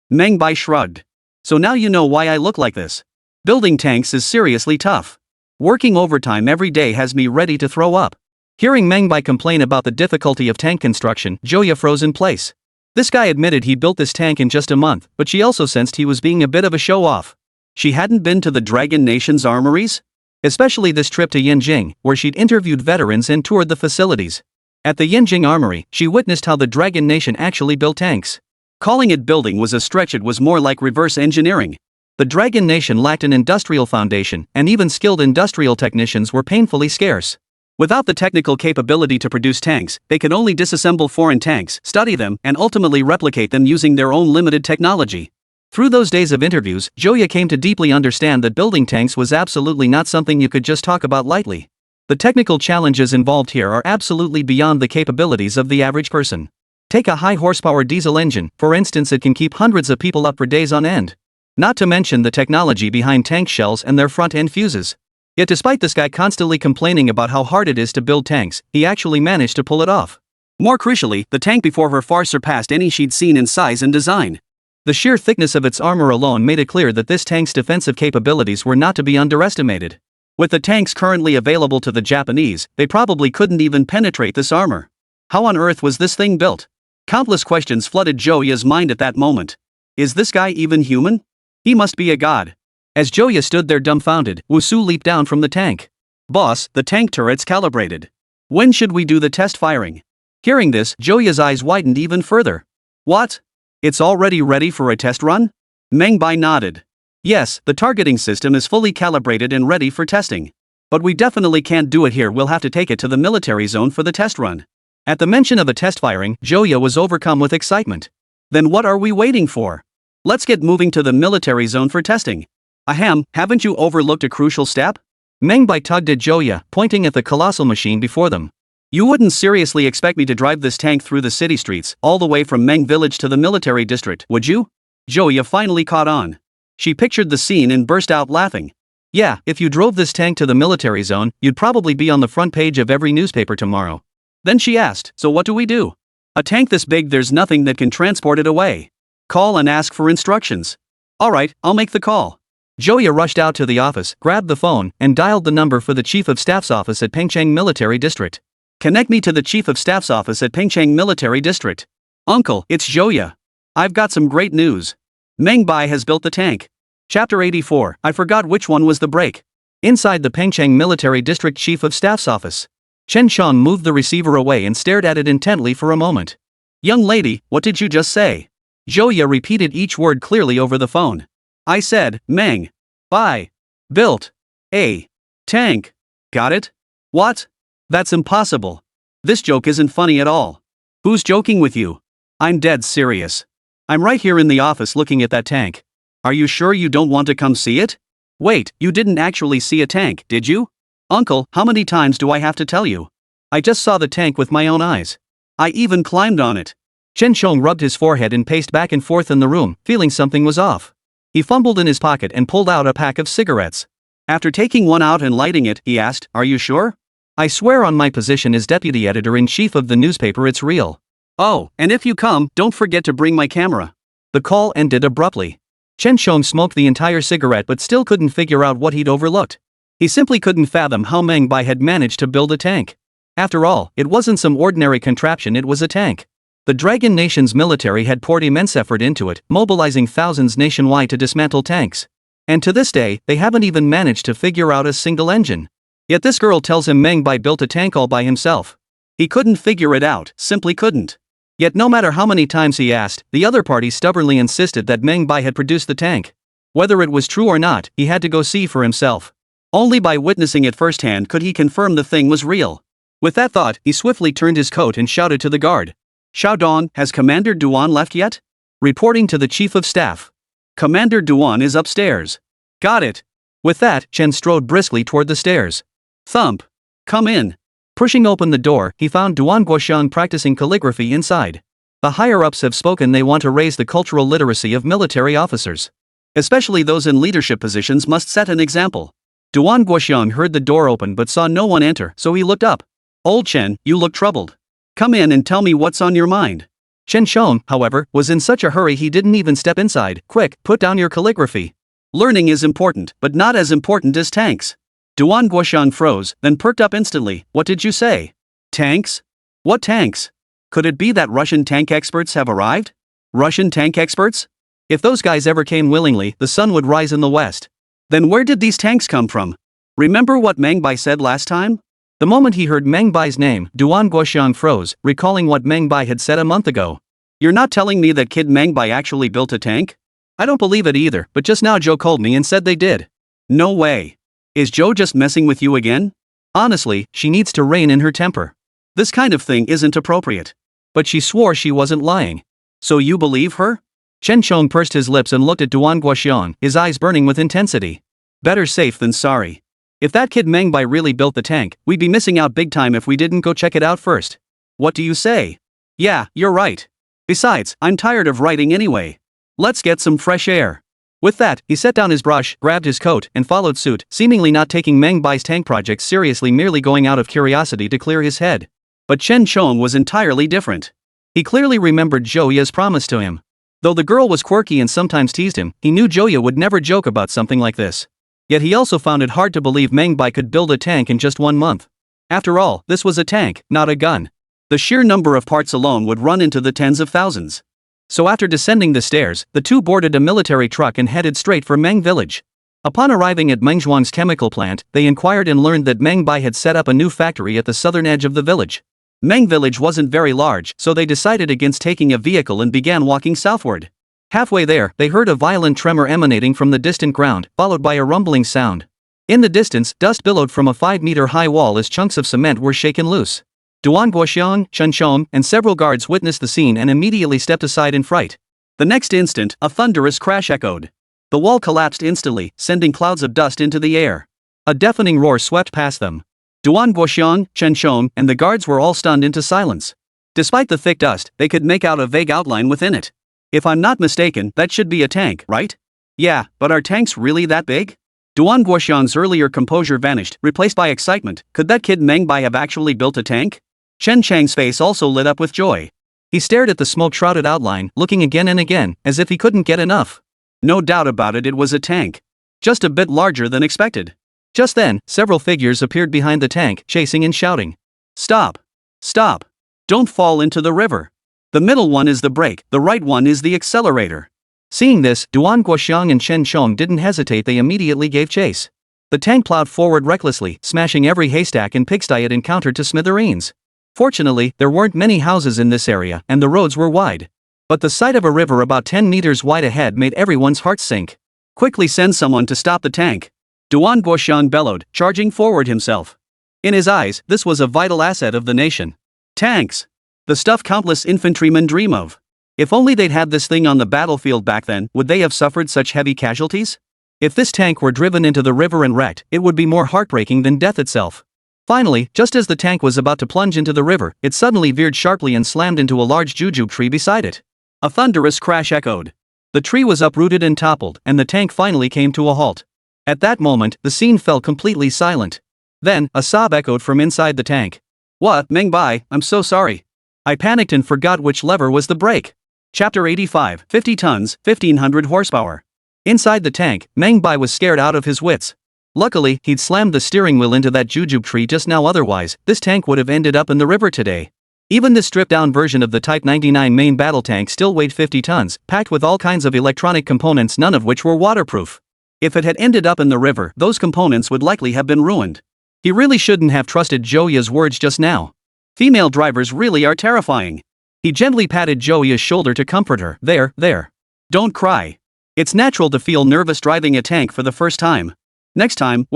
Meng Bai shrugged. So now you know why I look like this. Building tanks is seriously tough. Working overtime every day has me ready to throw up. Hearing Meng Bai complain about the difficulty of tank construction, Joya froze in place. This guy admitted he built this tank in just a month, but she also sensed he was being a bit of a show-off. She hadn't been to the Dragon Nation's armories? Especially this trip to Yinjing, where she'd interviewed veterans and toured the facilities. At the Yinjing Armory, she witnessed how the Dragon Nation actually built tanks. Calling it building was a stretch, it was more like reverse engineering. The Dragon Nation lacked an industrial foundation, and even skilled industrial technicians were painfully scarce. Without the technical capability to produce tanks, they could only disassemble foreign tanks, study them, and ultimately replicate them using their own limited technology. Through those days of interviews, Joya came to deeply understand that building tanks was absolutely not something you could just talk about lightly. The technical challenges involved here are absolutely beyond the capabilities of the average person. Take a high-horsepower diesel engine, for instance. It can keep hundreds of people up for days on end. Not to mention the technology behind tank shells and their front-end fuses. Yet despite this guy constantly complaining about how hard it is to build tanks, he actually managed to pull it off. More crucially, the tank before her far surpassed any she'd seen in size and design. The sheer thickness of its armor alone made it clear that this tank's defensive capabilities were not to be underestimated. With the tanks currently available to the Japanese, they probably couldn't even penetrate this armor. How on earth was this thing built? Countless questions flooded Joya's mind at that moment. Is this guy even human? He must be a god. As Joya stood there dumbfounded, Wusu leaped down from the tank. Boss, the tank turret's calibrated. When should we do the test firing? Hearing this, Joya's eyes widened even further. What? It's already ready for a test run? Meng Bai nodded. Yes, the targeting system is fully calibrated and ready for testing. But we definitely can't do it here, we'll have to take it to the military zone for the test run. At the mention of a test firing, Joya was overcome with excitement. Then what are we waiting for? Let's get moving to the military zone for testing. Ahem, haven't you overlooked a crucial step? Meng Bai tugged at Joya, pointing at the colossal machine before them. You wouldn't seriously expect me to drive this tank through the city streets, all the way from Meng Village to the military district, would you? Joya finally caught on. She pictured the scene and burst out laughing. Yeah, if you drove this tank to the military zone, you'd probably be on the front page of every newspaper tomorrow. Then she asked, so what do we do? A tank this big, there's nothing that can transport it away. Call and ask for instructions. Alright, I'll make the call. Joya rushed out to the office, grabbed the phone, and dialed the number for the Chief of Staff's office at Pengcheng Military District. Connect me to the Chief of Staff's office at Pengcheng Military District. Uncle, it's Joya. I've got some great news. Meng Bai has built the tank. Chapter 84, I forgot which one was the break. Inside the Pengcheng Military District Chief of Staff's office. Chen Chong moved the receiver away and stared at it intently for a moment. Young lady, what did you just say? Joya repeated each word clearly over the phone. I said, Meng Bai built a tank. Got it? What? That's impossible. This joke isn't funny at all. Who's joking with you? I'm dead serious. I'm right here in the office looking at that tank. Are you sure you don't want to come see it? Wait, you didn't actually see a tank, did you? Uncle, how many times do I have to tell you? I just saw the tank with my own eyes. I even climbed on it. Chen Chong rubbed his forehead and paced back and forth in the room, feeling something was off. He fumbled in his pocket and pulled out a pack of cigarettes. After taking one out and lighting it, he asked, "Are you sure?" "I swear on my position as deputy editor-in-chief of the newspaper it's real." "Oh, and if you come, don't forget to bring my camera." The call ended abruptly. Chen Chong smoked the entire cigarette but still couldn't figure out what he'd overlooked. He simply couldn't fathom how Meng Bai had managed to build a tank. After all, it wasn't some ordinary contraption, it was a tank. The Dragon Nation's military had poured immense effort into it, mobilizing thousands nationwide to dismantle tanks. And to this day, they haven't even managed to figure out a single engine. Yet this girl tells him Meng Bai built a tank all by himself. He couldn't figure it out, simply couldn't. Yet no matter how many times he asked, the other party stubbornly insisted that Meng Bai had produced the tank. Whether it was true or not, he had to go see for himself. Only by witnessing it firsthand could he confirm the thing was real. With that thought, he swiftly turned his coat and shouted to the guard. "Xiaodong, has Commander Duan left yet?" Reporting to the Chief of Staff. "Commander Duan is upstairs." "Got it." With that, Chen strode briskly toward the stairs. Thump. "Come in." Pushing open the door, he found Duan Guoxiang practicing calligraphy inside. The higher-ups have spoken they want to raise the cultural literacy of military officers. Especially those in leadership positions must set an example. Duan Guoxiang heard the door open but saw no one enter, so he looked up. "Old Chen, you look troubled. Come in and tell me what's on your mind." Chen Chong, however, was in such a hurry he didn't even step inside. "Quick, put down your calligraphy. Learning is important, but not as important as tanks." Duan Guoxiang froze, then perked up instantly. "What did you say? Tanks? What tanks? Could it be that Russian tank experts have arrived? Russian tank experts? If those guys ever came willingly, the sun would rise in the west. Then where did these tanks come from? Remember what Meng Bai said last time?" The moment he heard Meng Bai's name, Duan Guoxiang froze, recalling what Meng Bai had said a month ago. "You're not telling me that kid Meng Bai actually built a tank?" "I don't believe it either, but just now Joe called me and said they did." "No way. Is Joe just messing with you again?" Honestly, she needs to rein in her temper. This kind of thing isn't appropriate. But she swore she wasn't lying. "So you believe her?" Chen Chong pursed his lips and looked at Duan Guoxiang, his eyes burning with intensity. Better safe than sorry. If that kid Meng Bai really built the tank, we'd be missing out big time if we didn't go check it out first. What do you say? Yeah, you're right. Besides, I'm tired of writing anyway. Let's get some fresh air. With that, he set down his brush, grabbed his coat, and followed suit, seemingly not taking Meng Bai's tank project seriously, merely going out of curiosity to clear his head. But Chen Chong was entirely different. He clearly remembered Joya's promise to him. Though the girl was quirky and sometimes teased him, he knew Joya would never joke about something like this. Yet he also found it hard to believe Meng Bai could build a tank in just 1 month. After all, this was a tank, not a gun. The sheer number of parts alone would run into the tens of thousands. So after descending the stairs, the two boarded a military truck and headed straight for Meng Village. Upon arriving at Meng Zhuang's chemical plant, they inquired and learned that Meng Bai had set up a new factory at the southern edge of the village. Meng Village wasn't very large, so they decided against taking a vehicle and began walking southward. Halfway there, they heard a violent tremor emanating from the distant ground, followed by a rumbling sound. In the distance, dust billowed from a 5-meter-high wall as chunks of cement were shaken loose. Duan Guoxiang, Chen Chong, and several guards witnessed the scene and immediately stepped aside in fright. The next instant, a thunderous crash echoed. The wall collapsed instantly, sending clouds of dust into the air. A deafening roar swept past them. Duan Guoxiang, Chen Chong, and the guards were all stunned into silence. Despite the thick dust, they could make out a vague outline within it. If I'm not mistaken, that should be a tank, right? Yeah, but are tanks really that big? Duan Guoxiang's earlier composure vanished, replaced by excitement. Could that kid Meng Bai have actually built a tank? Chen Chang's face also lit up with joy. He stared at the smoke-shrouded outline, looking again and again, as if he couldn't get enough. No doubt about it, it was a tank. Just a bit larger than expected. Just then, several figures appeared behind the tank, chasing and shouting. Stop! Stop! Don't fall into the river! The middle one is the brake, the right one is the accelerator. Seeing this, Duan Guoxiang and Chen Chong didn't hesitate, they immediately gave chase. The tank plowed forward recklessly, smashing every haystack and pigsty it encountered to smithereens. Fortunately, there weren't many houses in this area, and the roads were wide. But the sight of a river about 10 meters wide ahead made everyone's heart sink. Quickly send someone to stop the tank! Duan Guoxiang bellowed, charging forward himself. In his eyes, this was a vital asset of the nation. Tanks! The stuff countless infantrymen dream of. If only they'd had this thing on the battlefield back then, would they have suffered such heavy casualties? If this tank were driven into the river and wrecked, it would be more heartbreaking than death itself. Finally, just as the tank was about to plunge into the river, it suddenly veered sharply and slammed into a large jujube tree beside it. A thunderous crash echoed. The tree was uprooted and toppled, and the tank finally came to a halt. At that moment, the scene fell completely silent. Then, a sob echoed from inside the tank. "What, Meng Bai, I'm so sorry. I panicked and forgot which lever was the brake." Chapter 85, 50 tons, 1500 horsepower. Inside the tank, Meng Bai was scared out of his wits. Luckily, he'd slammed the steering wheel into that jujube tree just now, otherwise, this tank would have ended up in the river today. Even this stripped-down version of the Type 99 main battle tank still weighed 50 tons, packed with all kinds of electronic components, none of which were waterproof. If it had ended up in the river, those components would likely have been ruined. He really shouldn't have trusted Joya's words just now. Female drivers really are terrifying. He gently patted Joya's shoulder to comfort her. There. Don't cry. It's natural to feel nervous driving a tank for the first time. Next time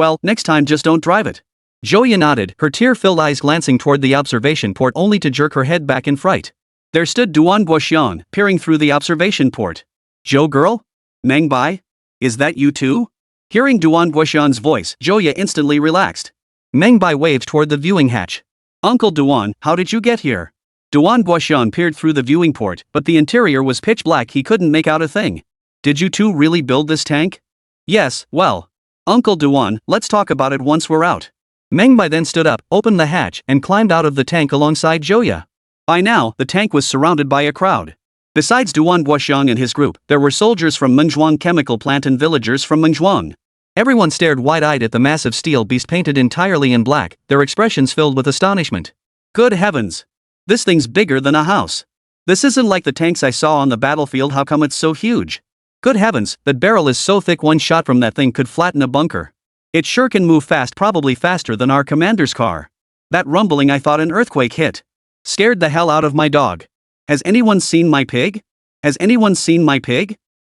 just don't drive it. Joya nodded, her tear-filled eyes glancing toward the observation port only to jerk her head back in fright. There stood Duan Guoxian, peering through the observation port. "Jo girl? Meng Bai? Is that you too?" Hearing Duan Guoxian's voice, Joya instantly relaxed. Meng Bai waved toward the viewing hatch. "Uncle Duan, how did you get here?" Duan Guoxian peered through the viewing port, but the interior was pitch black, he couldn't make out a thing. "Did you two really build this tank?" "Yes, well. Uncle Duan, let's talk about it once we're out." Meng Bai then stood up, opened the hatch, and climbed out of the tank alongside Joya. By now, the tank was surrounded by a crowd. Besides Duan Guoxiang and his group, there were soldiers from Mengzhuang chemical plant and villagers from Mengzhuang. Everyone stared wide-eyed at the massive steel beast painted entirely in black, their expressions filled with astonishment. "Good heavens! This thing's bigger than a house. This isn't like the tanks I saw on the battlefield, how come it's so huge? Good heavens, that barrel is so thick one shot from that thing could flatten a bunker. It sure can move fast, probably faster than our commander's car. That rumbling, I thought an earthquake hit. Scared the hell out of my dog. Has anyone seen my pig?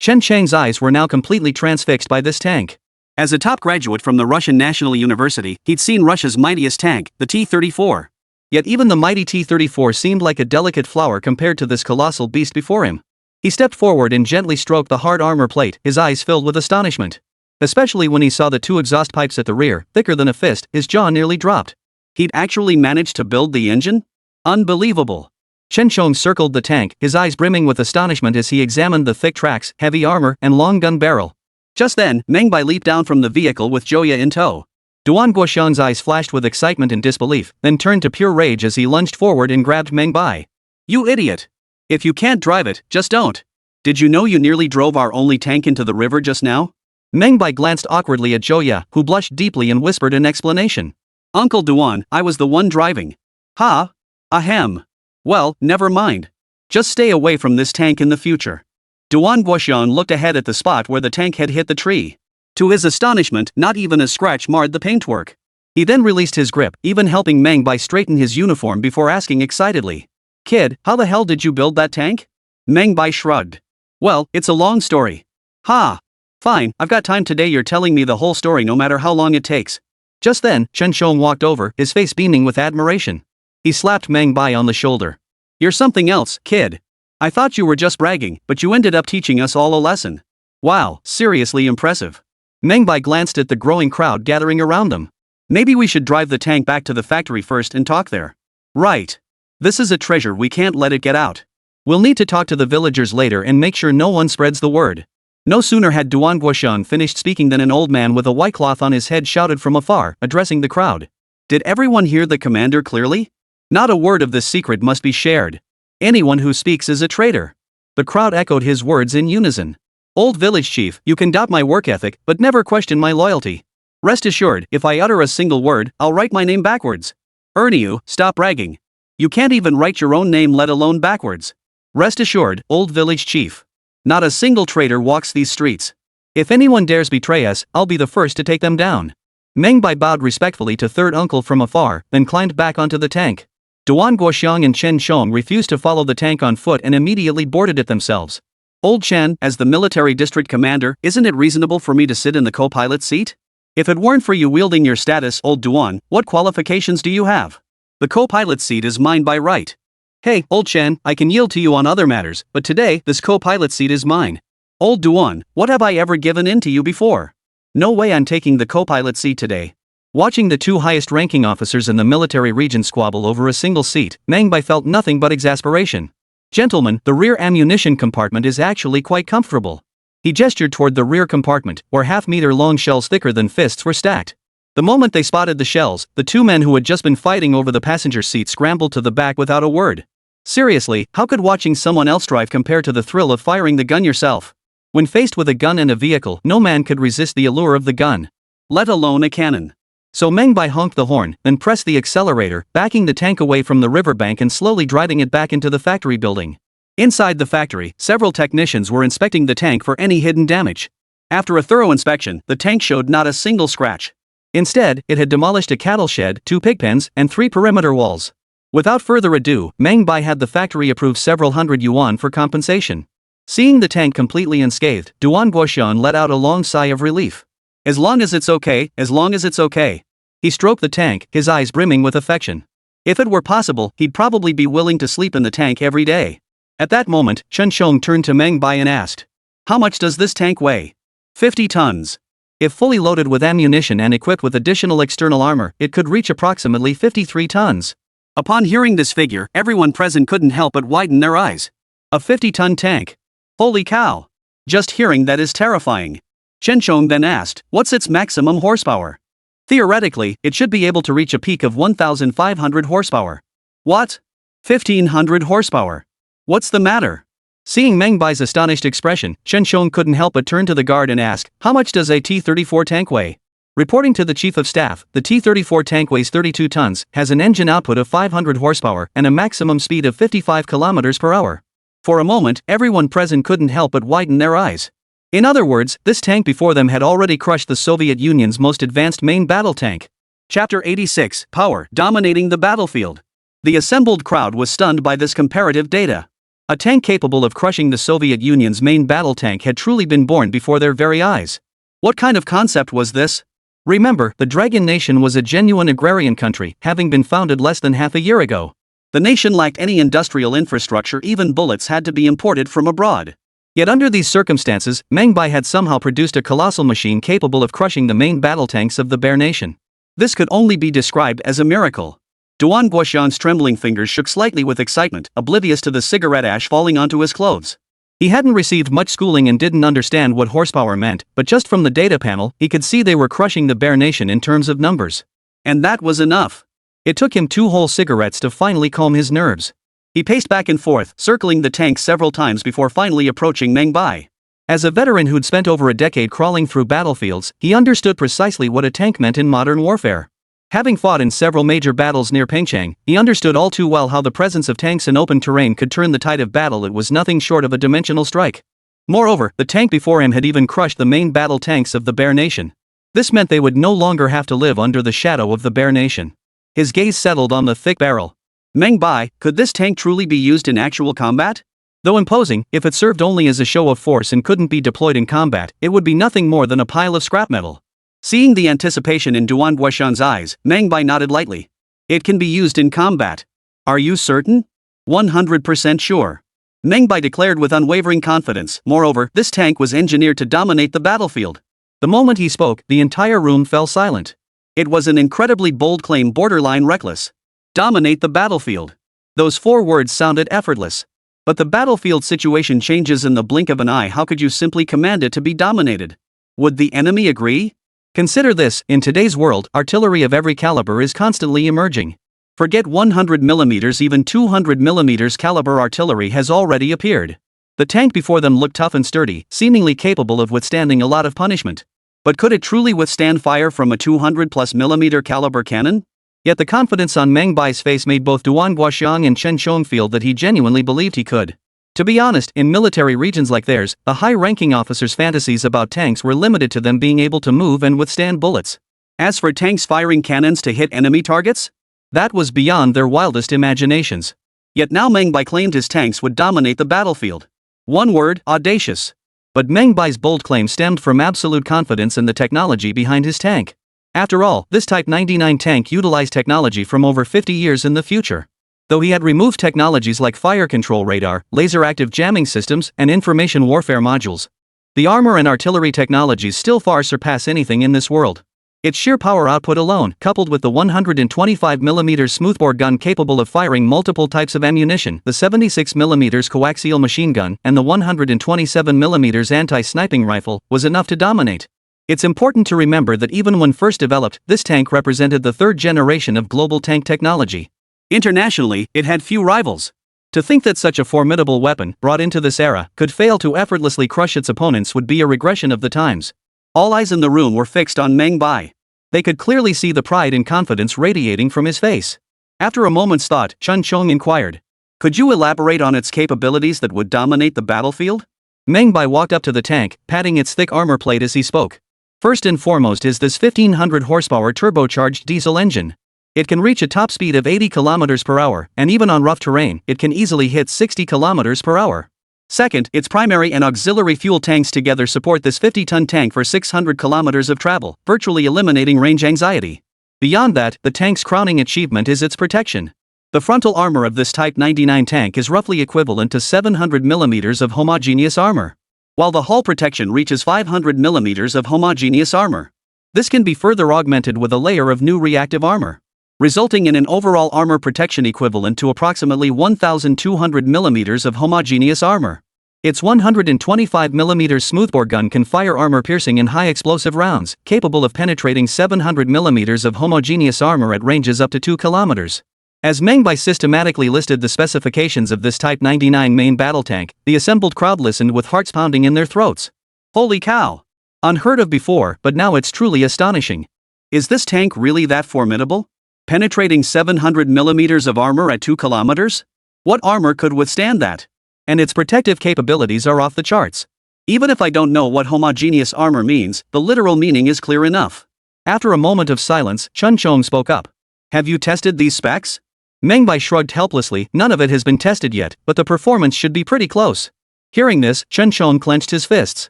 Chen Cheng's eyes were now completely transfixed by this tank. As a top graduate from the Russian National University, he'd seen Russia's mightiest tank, the T-34. Yet even the mighty T-34 seemed like a delicate flower compared to this colossal beast before him. He stepped forward and gently stroked the hard armor plate, his eyes filled with astonishment. Especially when he saw the two exhaust pipes at the rear, thicker than a fist, his jaw nearly dropped. He'd actually managed to build the engine? Unbelievable. Chen Chong circled the tank, his eyes brimming with astonishment as he examined the thick tracks, heavy armor, and long gun barrel. Just then, Meng Bai leaped down from the vehicle with Joya in tow. Duan Guoxiang's eyes flashed with excitement and disbelief, then turned to pure rage as he lunged forward and grabbed Meng Bai. "You idiot! If you can't drive it, just don't. Did you know you nearly drove our only tank into the river just now?" Meng Bai glanced awkwardly at Joya, who blushed deeply and whispered an explanation. "Uncle Duan, I was the one driving." "Ha? Ahem. Well, never mind. Just stay away from this tank in the future." Duan Guoxiang looked ahead at the spot where the tank had hit the tree. To his astonishment, not even a scratch marred the paintwork. He then released his grip, even helping Meng Bai straighten his uniform before asking excitedly, "Kid, how the hell did you build that tank?" Meng Bai shrugged. "Well, it's a long story." "Ha! Fine, I've got time today, you're telling me the whole story no matter how long it takes." Just then, Chen Shong walked over, his face beaming with admiration. He slapped Meng Bai on the shoulder. "You're something else, kid. I thought you were just bragging, but you ended up teaching us all a lesson. Wow, seriously impressive." Meng Bai glanced at the growing crowd gathering around them. "Maybe we should drive the tank back to the factory first and talk there." "Right. This is a treasure, we can't let it get out. We'll need to talk to the villagers later and make sure no one spreads the word." No sooner had Duan Guoshan finished speaking than an old man with a white cloth on his head shouted from afar, addressing the crowd. "Did everyone hear the commander clearly? Not a word of this secret must be shared. Anyone who speaks is a traitor." The crowd echoed his words in unison. "Old village chief, you can doubt my work ethic, but never question my loyalty. Rest assured, if I utter a single word, I'll write my name backwards. Ernie, stop bragging. You can't even write your own name, let alone backwards. Rest assured, old village chief. Not a single traitor walks these streets. If anyone dares betray us, I'll be the first to take them down." Meng Bai bowed respectfully to third uncle from afar, then climbed back onto the tank. Duan Guoxiang and Chen Shong refused to follow the tank on foot and immediately boarded it themselves. "Old Chen, as the military district commander, isn't it reasonable for me to sit in the co-pilot seat? If it weren't for you wielding your status, old Duan, what qualifications do you have? The co-pilot seat is mine by right." Hey, old Chen, I can yield to you on other matters, but today, this co-pilot seat is mine. Old Duan, what have I ever given in to you before? No way I'm taking the co-pilot seat today. Watching the two highest-ranking officers in the military region squabble over a single seat, Meng Bai felt nothing but exasperation. Gentlemen, the rear ammunition compartment is actually quite comfortable. He gestured toward the rear compartment, where half-meter-long shells thicker than fists were stacked. The moment they spotted the shells, the two men who had just been fighting over the passenger seat scrambled to the back without a word. Seriously, how could watching someone else drive compare to the thrill of firing the gun yourself? When faced with a gun and a vehicle, no man could resist the allure of the gun, let alone a cannon. So Meng Bai honked the horn, then pressed the accelerator, backing the tank away from the riverbank and slowly driving it back into the factory building. Inside the factory, several technicians were inspecting the tank for any hidden damage. After a thorough inspection, the tank showed not a single scratch. Instead, it had demolished a cattle shed, 2 pig pens, and 3 perimeter walls. Without further ado, Meng Bai had the factory approve several hundred yuan for compensation. Seeing the tank completely unscathed, Duan Guoxian let out a long sigh of relief. As long as it's okay, as long as it's okay. He stroked the tank, his eyes brimming with affection. If it were possible, he'd probably be willing to sleep in the tank every day. At that moment, Chen Shong turned to Meng Bai and asked, "How much does this tank weigh?" 50 tons. If fully loaded with ammunition and equipped with additional external armor, it could reach approximately 53 tons. Upon hearing this figure, everyone present couldn't help but widen their eyes. A 50-ton tank. Holy cow! Just hearing that is terrifying. Chen Shong then asked, what's its maximum horsepower? Theoretically, it should be able to reach a peak of 1,500 horsepower. What? 1,500 horsepower? What's the matter? Seeing Meng Bai's astonished expression, Chen Shong couldn't help but turn to the guard and ask, how much does a T-34 tank weigh? Reporting to the Chief of Staff, the T-34 tank weighs 32 tons, has an engine output of 500 horsepower, and a maximum speed of 55 kilometers per hour. For a moment, everyone present couldn't help but widen their eyes. In other words, this tank before them had already crushed the Soviet Union's most advanced main battle tank. Chapter 86, Power, Dominating the Battlefield. The assembled crowd was stunned by this comparative data. A tank capable of crushing the Soviet Union's main battle tank had truly been born before their very eyes. What kind of concept was this? Remember, the Dragon Nation was a genuine agrarian country, having been founded less than half a year ago. The nation lacked any industrial infrastructure, even bullets had to be imported from abroad. Yet under these circumstances, Meng Bai had somehow produced a colossal machine capable of crushing the main battle tanks of the Bear Nation. This could only be described as a miracle. Duan Guoxian's trembling fingers shook slightly with excitement, oblivious to the cigarette ash falling onto his clothes. He hadn't received much schooling and didn't understand what horsepower meant, but just from the data panel, he could see they were crushing the Bear Nation in terms of numbers. And that was enough. It took him 2 whole cigarettes to finally calm his nerves. He paced back and forth, circling the tank several times before finally approaching Meng Bai. As a veteran who'd spent over a decade crawling through battlefields, he understood precisely what a tank meant in modern warfare. Having fought in several major battles near Pengcheng, he understood all too well how the presence of tanks in open terrain could turn the tide of battle. It was nothing short of a dimensional strike. Moreover, the tank before him had even crushed the main battle tanks of the Bear Nation. This meant they would no longer have to live under the shadow of the Bear Nation. His gaze settled on the thick barrel. Meng Bai, could this tank truly be used in actual combat? Though imposing, if it served only as a show of force and couldn't be deployed in combat, it would be nothing more than a pile of scrap metal. Seeing the anticipation in Duan Guoxian's eyes, Meng Bai nodded lightly. It can be used in combat. Are you certain? 100% sure. Meng Bai declared with unwavering confidence. Moreover, this tank was engineered to dominate the battlefield. The moment he spoke, the entire room fell silent. It was an incredibly bold claim, borderline reckless. Dominate the battlefield. Those 4 words sounded effortless. But the battlefield situation changes in the blink of an eye. How could you simply command it to be dominated? Would the enemy agree? Consider this, in today's world, artillery of every caliber is constantly emerging. Forget 100mm, even 200mm caliber artillery has already appeared. The tank before them looked tough and sturdy, seemingly capable of withstanding a lot of punishment. But could it truly withstand fire from a 200+mm caliber cannon? Yet the confidence on Meng Bai's face made both Duan Guoxian and Chen Shong feel that he genuinely believed he could. To be honest, in military regions like theirs, the high-ranking officers' fantasies about tanks were limited to them being able to move and withstand bullets. As for tanks firing cannons to hit enemy targets? That was beyond their wildest imaginations. Yet now Meng Bai claimed his tanks would dominate the battlefield. One word, audacious. But Meng Bai's bold claim stemmed from absolute confidence in the technology behind his tank. After all, this Type 99 tank utilized technology from over 50 years in the future. Though he had removed technologies like fire control radar, laser-active jamming systems, and information warfare modules, the armor and artillery technologies still far surpass anything in this world. Its sheer power output alone, coupled with the 125mm smoothbore gun capable of firing multiple types of ammunition, the 76mm coaxial machine gun, and the 127mm anti-sniping rifle, was enough to dominate. It's important to remember that even when first developed, this tank represented the third generation of global tank technology. Internationally, it had few rivals. To think that such a formidable weapon, brought into this era, could fail to effortlessly crush its opponents would be a regression of the times. All eyes in the room were fixed on Meng Bai. They could clearly see the pride and confidence radiating from his face. After a moment's thought, Chun Chong inquired, "Could you elaborate on its capabilities that would dominate the battlefield?" Meng Bai walked up to the tank, patting its thick armor plate as he spoke. First and foremost is this 1500 horsepower turbocharged diesel engine. It can reach a top speed of 80 km per hour, and even on rough terrain, it can easily hit 60 km per hour. Second, its primary and auxiliary fuel tanks together support this 50-ton tank for 600 kilometers of travel, virtually eliminating range anxiety. Beyond that, the tank's crowning achievement is its protection. The frontal armor of this Type 99 tank is roughly equivalent to 700 millimeters of homogeneous armor, while the hull protection reaches 500 millimeters of homogeneous armor. This can be further augmented with a layer of new reactive armor, resulting in an overall armor protection equivalent to approximately 1,200 millimeters of homogeneous armor. Its 125mm smoothbore gun can fire armor-piercing and high-explosive rounds, capable of penetrating 700 millimeters of homogeneous armor at ranges up to 2 kilometers. As Meng Bai systematically listed the specifications of this Type 99 main battle tank, the assembled crowd listened with hearts pounding in their throats. Holy cow! Unheard of before, but now it's truly astonishing. Is this tank really that formidable? Penetrating 700 millimeters of armor at 2 kilometers? What armor could withstand that? And its protective capabilities are off the charts. Even if I don't know what homogeneous armor means, the literal meaning is clear enough. After a moment of silence, Chun Chong spoke up. Have you tested these specs? Meng Bai shrugged helplessly. None of it has been tested yet, but the performance should be pretty close. Hearing this, Chun Chong clenched his fists.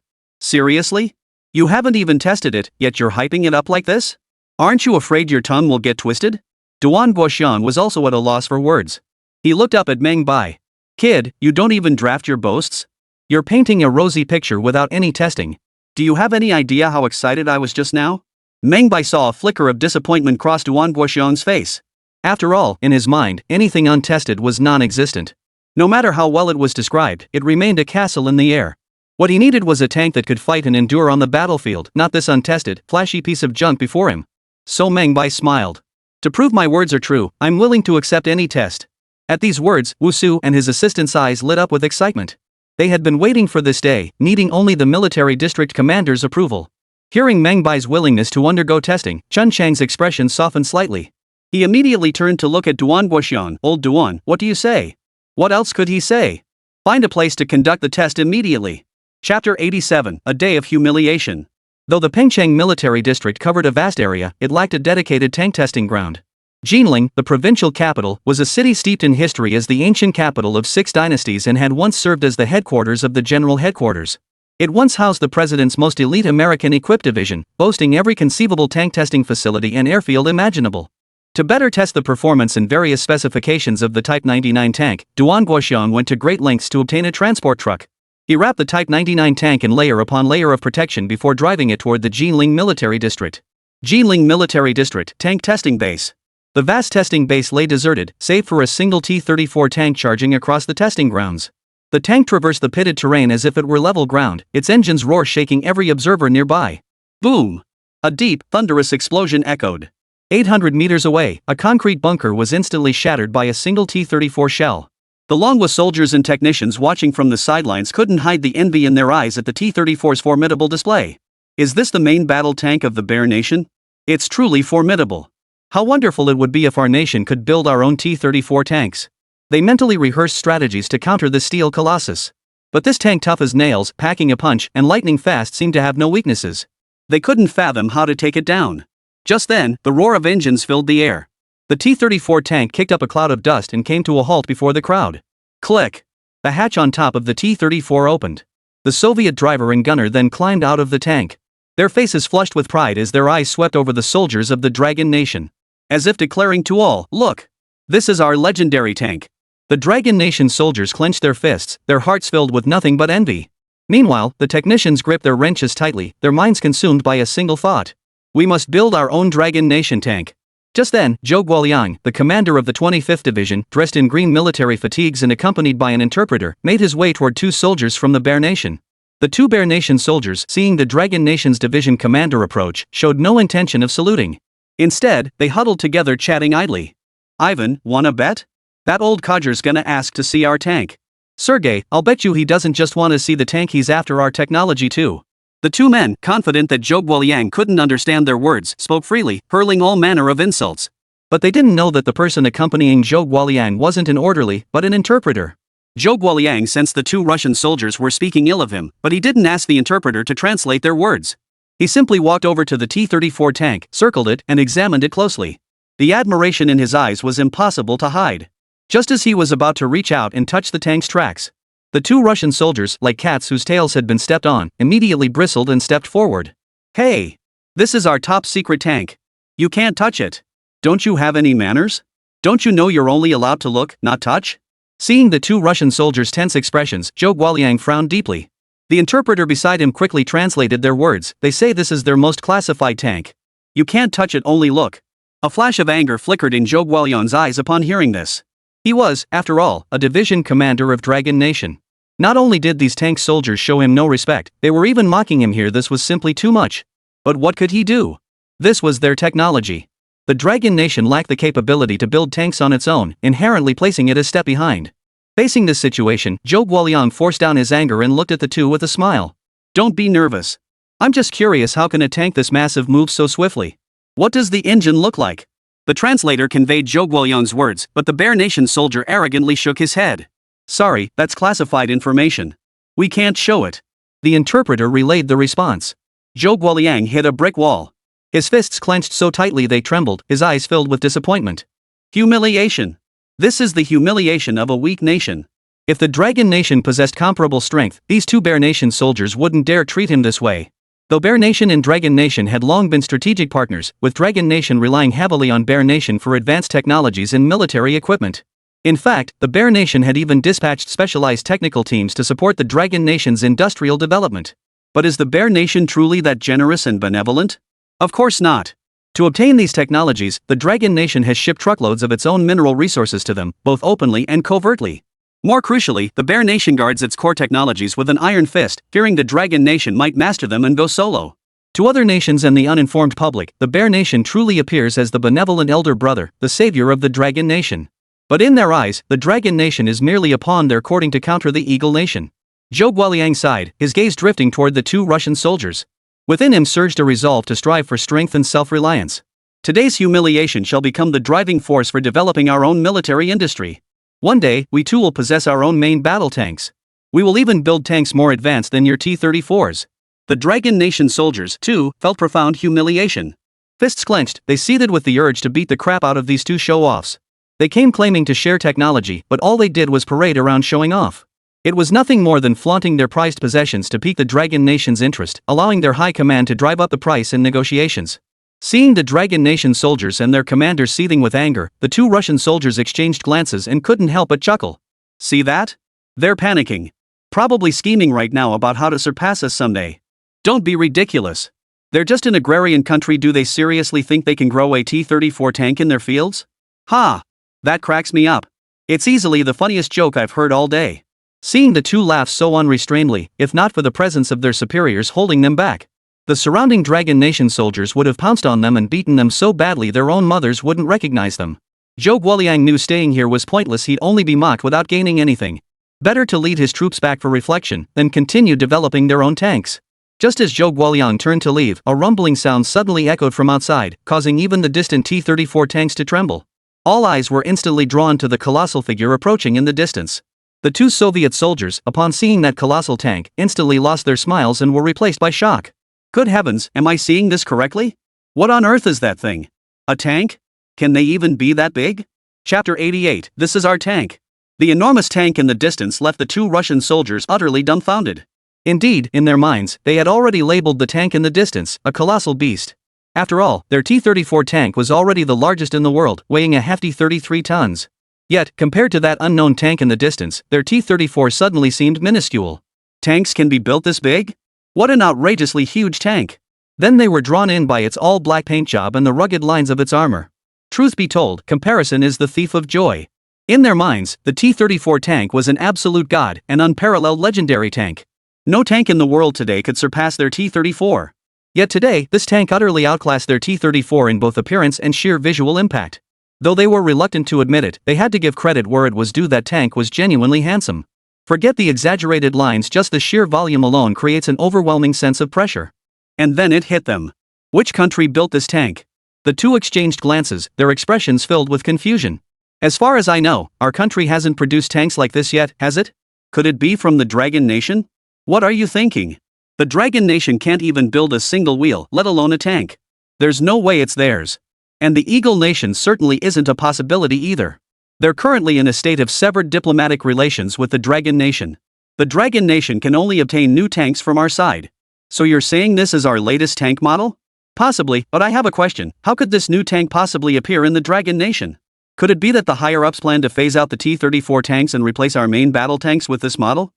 Seriously? You haven't even tested it, yet you're hyping it up like this? Aren't you afraid your tongue will get twisted? Duan Guoxian was also at a loss for words. He looked up at Meng Bai. Kid, you don't even draft your boasts? You're painting a rosy picture without any testing. Do you have any idea how excited I was just now? Meng Bai saw a flicker of disappointment cross Duan Guoxian's face. After all, in his mind, anything untested was non-existent. No matter how well it was described, it remained a castle in the air. What he needed was a tank that could fight and endure on the battlefield, not this untested, flashy piece of junk before him. So Meng Bai smiled. To prove my words are true, I'm willing to accept any test. At these words, Wu Su and his assistant's eyes lit up with excitement. They had been waiting for this day, needing only the military district commander's approval. Hearing Meng Bai's willingness to undergo testing, Chun Chang's expression softened slightly. He immediately turned to look at Duan Guoxian. Old Duan, what do you say? What else could he say? Find a place to conduct the test immediately. Chapter 87, A Day of Humiliation. Though the Pengcheng military district covered a vast area, it lacked a dedicated tank testing ground. Jinling, the provincial capital, was a city steeped in history as the ancient capital of 6 dynasties and had once served as the headquarters of the general headquarters. It once housed the president's most elite American-equipped division, boasting every conceivable tank testing facility and airfield imaginable. To better test the performance and various specifications of the Type 99 tank, Duan Guoxian went to great lengths to obtain a transport truck. He wrapped the Type 99 tank in layer upon layer of protection before driving it toward the Jinling Military District. Jinling Military District Tank Testing Base. The vast testing base lay deserted, save for a single T-34 tank charging across the testing grounds. The tank traversed the pitted terrain as if it were level ground, its engine's roar shaking every observer nearby. Boom! A deep, thunderous explosion echoed. 800 meters away, a concrete bunker was instantly shattered by a single T-34 shell. The Longwa soldiers and technicians watching from the sidelines couldn't hide the envy in their eyes at the T-34's formidable display. Is this the main battle tank of the Bear Nation? It's truly formidable. How wonderful it would be if our nation could build our own T-34 tanks. They mentally rehearsed strategies to counter the steel colossus. But this tank, tough as nails, packing a punch, and lightning fast, seemed to have no weaknesses. They couldn't fathom how to take it down. Just then, the roar of engines filled the air. The T-34 tank kicked up a cloud of dust and came to a halt before the crowd. Click! The hatch on top of the T-34 opened. The Soviet driver and gunner then climbed out of the tank. Their faces flushed with pride as their eyes swept over the soldiers of the Dragon Nation. As if declaring to all, look! This is our legendary tank. The Dragon Nation soldiers clenched their fists, their hearts filled with nothing but envy. Meanwhile, the technicians gripped their wrenches tightly, their minds consumed by a single thought. We must build our own Dragon Nation tank. Just then, Zhou Guoliang, the commander of the 25th Division, dressed in green military fatigues and accompanied by an interpreter, made his way toward two soldiers from the Bear Nation. The two Bear Nation soldiers, seeing the Dragon Nation's division commander approach, showed no intention of saluting. Instead, they huddled together chatting idly. Ivan, wanna bet? That old codger's gonna ask to see our tank. Sergey, I'll bet you he doesn't just want to see the tank, he's after our technology too. The two men, confident that Zhou Guoliang couldn't understand their words, spoke freely, hurling all manner of insults. But they didn't know that the person accompanying Zhou Guoliang wasn't an orderly, but an interpreter. Zhou Guoliang sensed the two Russian soldiers were speaking ill of him, but he didn't ask the interpreter to translate their words. He simply walked over to the T-34 tank, circled it, and examined it closely. The admiration in his eyes was impossible to hide. Just as he was about to reach out and touch the tank's tracks, the two Russian soldiers, like cats whose tails had been stepped on, immediately bristled and stepped forward. Hey! This is our top-secret tank. You can't touch it. Don't you have any manners? Don't you know you're only allowed to look, not touch? Seeing the two Russian soldiers' tense expressions, Zhou Guoliang frowned deeply. The interpreter beside him quickly translated their words. They say this is their most classified tank. You can't touch it, only look. A flash of anger flickered in Zhou Guoliang's eyes upon hearing this. He was, after all, a division commander of Dragon Nation. Not only did these tank soldiers show him no respect, they were even mocking him here. This was simply too much. But what could he do? This was their technology. The Dragon Nation lacked the capability to build tanks on its own, inherently placing it a step behind. Facing this situation, Zhou Guoliang forced down his anger and looked at the two with a smile. Don't be nervous. I'm just curious, how can a tank this massive move so swiftly? What does the engine look like? The translator conveyed Zhou Guoliang's words, but the Bear Nation soldier arrogantly shook his head. Sorry, that's classified information. We can't show it. The interpreter relayed the response. Zhou Guoliang hit a brick wall. His fists clenched so tightly they trembled, his eyes filled with disappointment. Humiliation. This is the humiliation of a weak nation. If the Dragon Nation possessed comparable strength, these two Bear Nation soldiers wouldn't dare treat him this way. Though Bear Nation and Dragon Nation had long been strategic partners, with Dragon Nation relying heavily on Bear Nation for advanced technologies and military equipment. In fact, the Bear Nation had even dispatched specialized technical teams to support the Dragon Nation's industrial development. But is the Bear Nation truly that generous and benevolent? Of course not. To obtain these technologies, the Dragon Nation has shipped truckloads of its own mineral resources to them, both openly and covertly. More crucially, the Bear Nation guards its core technologies with an iron fist, fearing the Dragon Nation might master them and go solo. To other nations and the uninformed public, the Bear Nation truly appears as the benevolent elder brother, the savior of the Dragon Nation. But in their eyes, the Dragon Nation is merely a pawn they're courting to counter the Eagle Nation. Zhou Guoliang sighed, his gaze drifting toward the two Russian soldiers. Within him surged a resolve to strive for strength and self-reliance. Today's humiliation shall become the driving force for developing our own military industry. One day, we too will possess our own main battle tanks. We will even build tanks more advanced than your T-34s. The Dragon Nation soldiers, too, felt profound humiliation. Fists clenched, they seethed with the urge to beat the crap out of these two show-offs. They came claiming to share technology, but all they did was parade around showing off. It was nothing more than flaunting their prized possessions to pique the Dragon Nation's interest, allowing their high command to drive up the price in negotiations. Seeing the Dragon Nation soldiers and their commander seething with anger, the two Russian soldiers exchanged glances and couldn't help but chuckle. See that? They're panicking. Probably scheming right now about how to surpass us someday. Don't be ridiculous. They're just an agrarian country. Do they seriously think they can grow a T-34 tank in their fields? Ha! That cracks me up. It's easily the funniest joke I've heard all day. Seeing the two laugh so unrestrainedly, if not for the presence of their superiors holding them back, the surrounding Dragon Nation soldiers would have pounced on them and beaten them so badly their own mothers wouldn't recognize them. Zhou Guoliang knew staying here was pointless. He'd only be mocked without gaining anything. Better to lead his troops back for reflection than continue developing their own tanks. Just as Zhou Guoliang turned to leave, a rumbling sound suddenly echoed from outside, causing even the distant T-34 tanks to tremble. All eyes were instantly drawn to the colossal figure approaching in the distance. The two Soviet soldiers, upon seeing that colossal tank, instantly lost their smiles and were replaced by shock. Good heavens, am I seeing this correctly? What on earth is that thing? A tank? Can they even be that big? Chapter 88, This is our tank. The enormous tank in the distance left the two Russian soldiers utterly dumbfounded. Indeed, in their minds, they had already labeled the tank in the distance a colossal beast. After all, their T-34 tank was already the largest in the world, weighing a hefty 33 tons. Yet, compared to that unknown tank in the distance, their T-34 suddenly seemed minuscule. Tanks can be built this big? What an outrageously huge tank! Then they were drawn in by its all-black paint job and the rugged lines of its armor. Truth be told, comparison is the thief of joy. In their minds, the T-34 tank was an absolute god, an unparalleled legendary tank. No tank in the world today could surpass their T-34. Yet today, this tank utterly outclassed their T-34 in both appearance and sheer visual impact. Though they were reluctant to admit it, they had to give credit where it was due. That tank was genuinely handsome. Forget the exaggerated lines, just the sheer volume alone creates an overwhelming sense of pressure. And then it hit them. Which country built this tank? The two exchanged glances, their expressions filled with confusion. As far as I know, our country hasn't produced tanks like this yet, has it? Could it be from the Dragon Nation? What are you thinking? The Dragon Nation can't even build a single wheel, let alone a tank. There's no way it's theirs. And the Eagle Nation certainly isn't a possibility either. They're currently in a state of severed diplomatic relations with the Dragon Nation. The Dragon Nation can only obtain new tanks from our side. So you're saying this is our latest tank model? Possibly, but I have a question. How could this new tank possibly appear in the Dragon Nation? Could it be that the higher-ups plan to phase out the T-34 tanks and replace our main battle tanks with this model?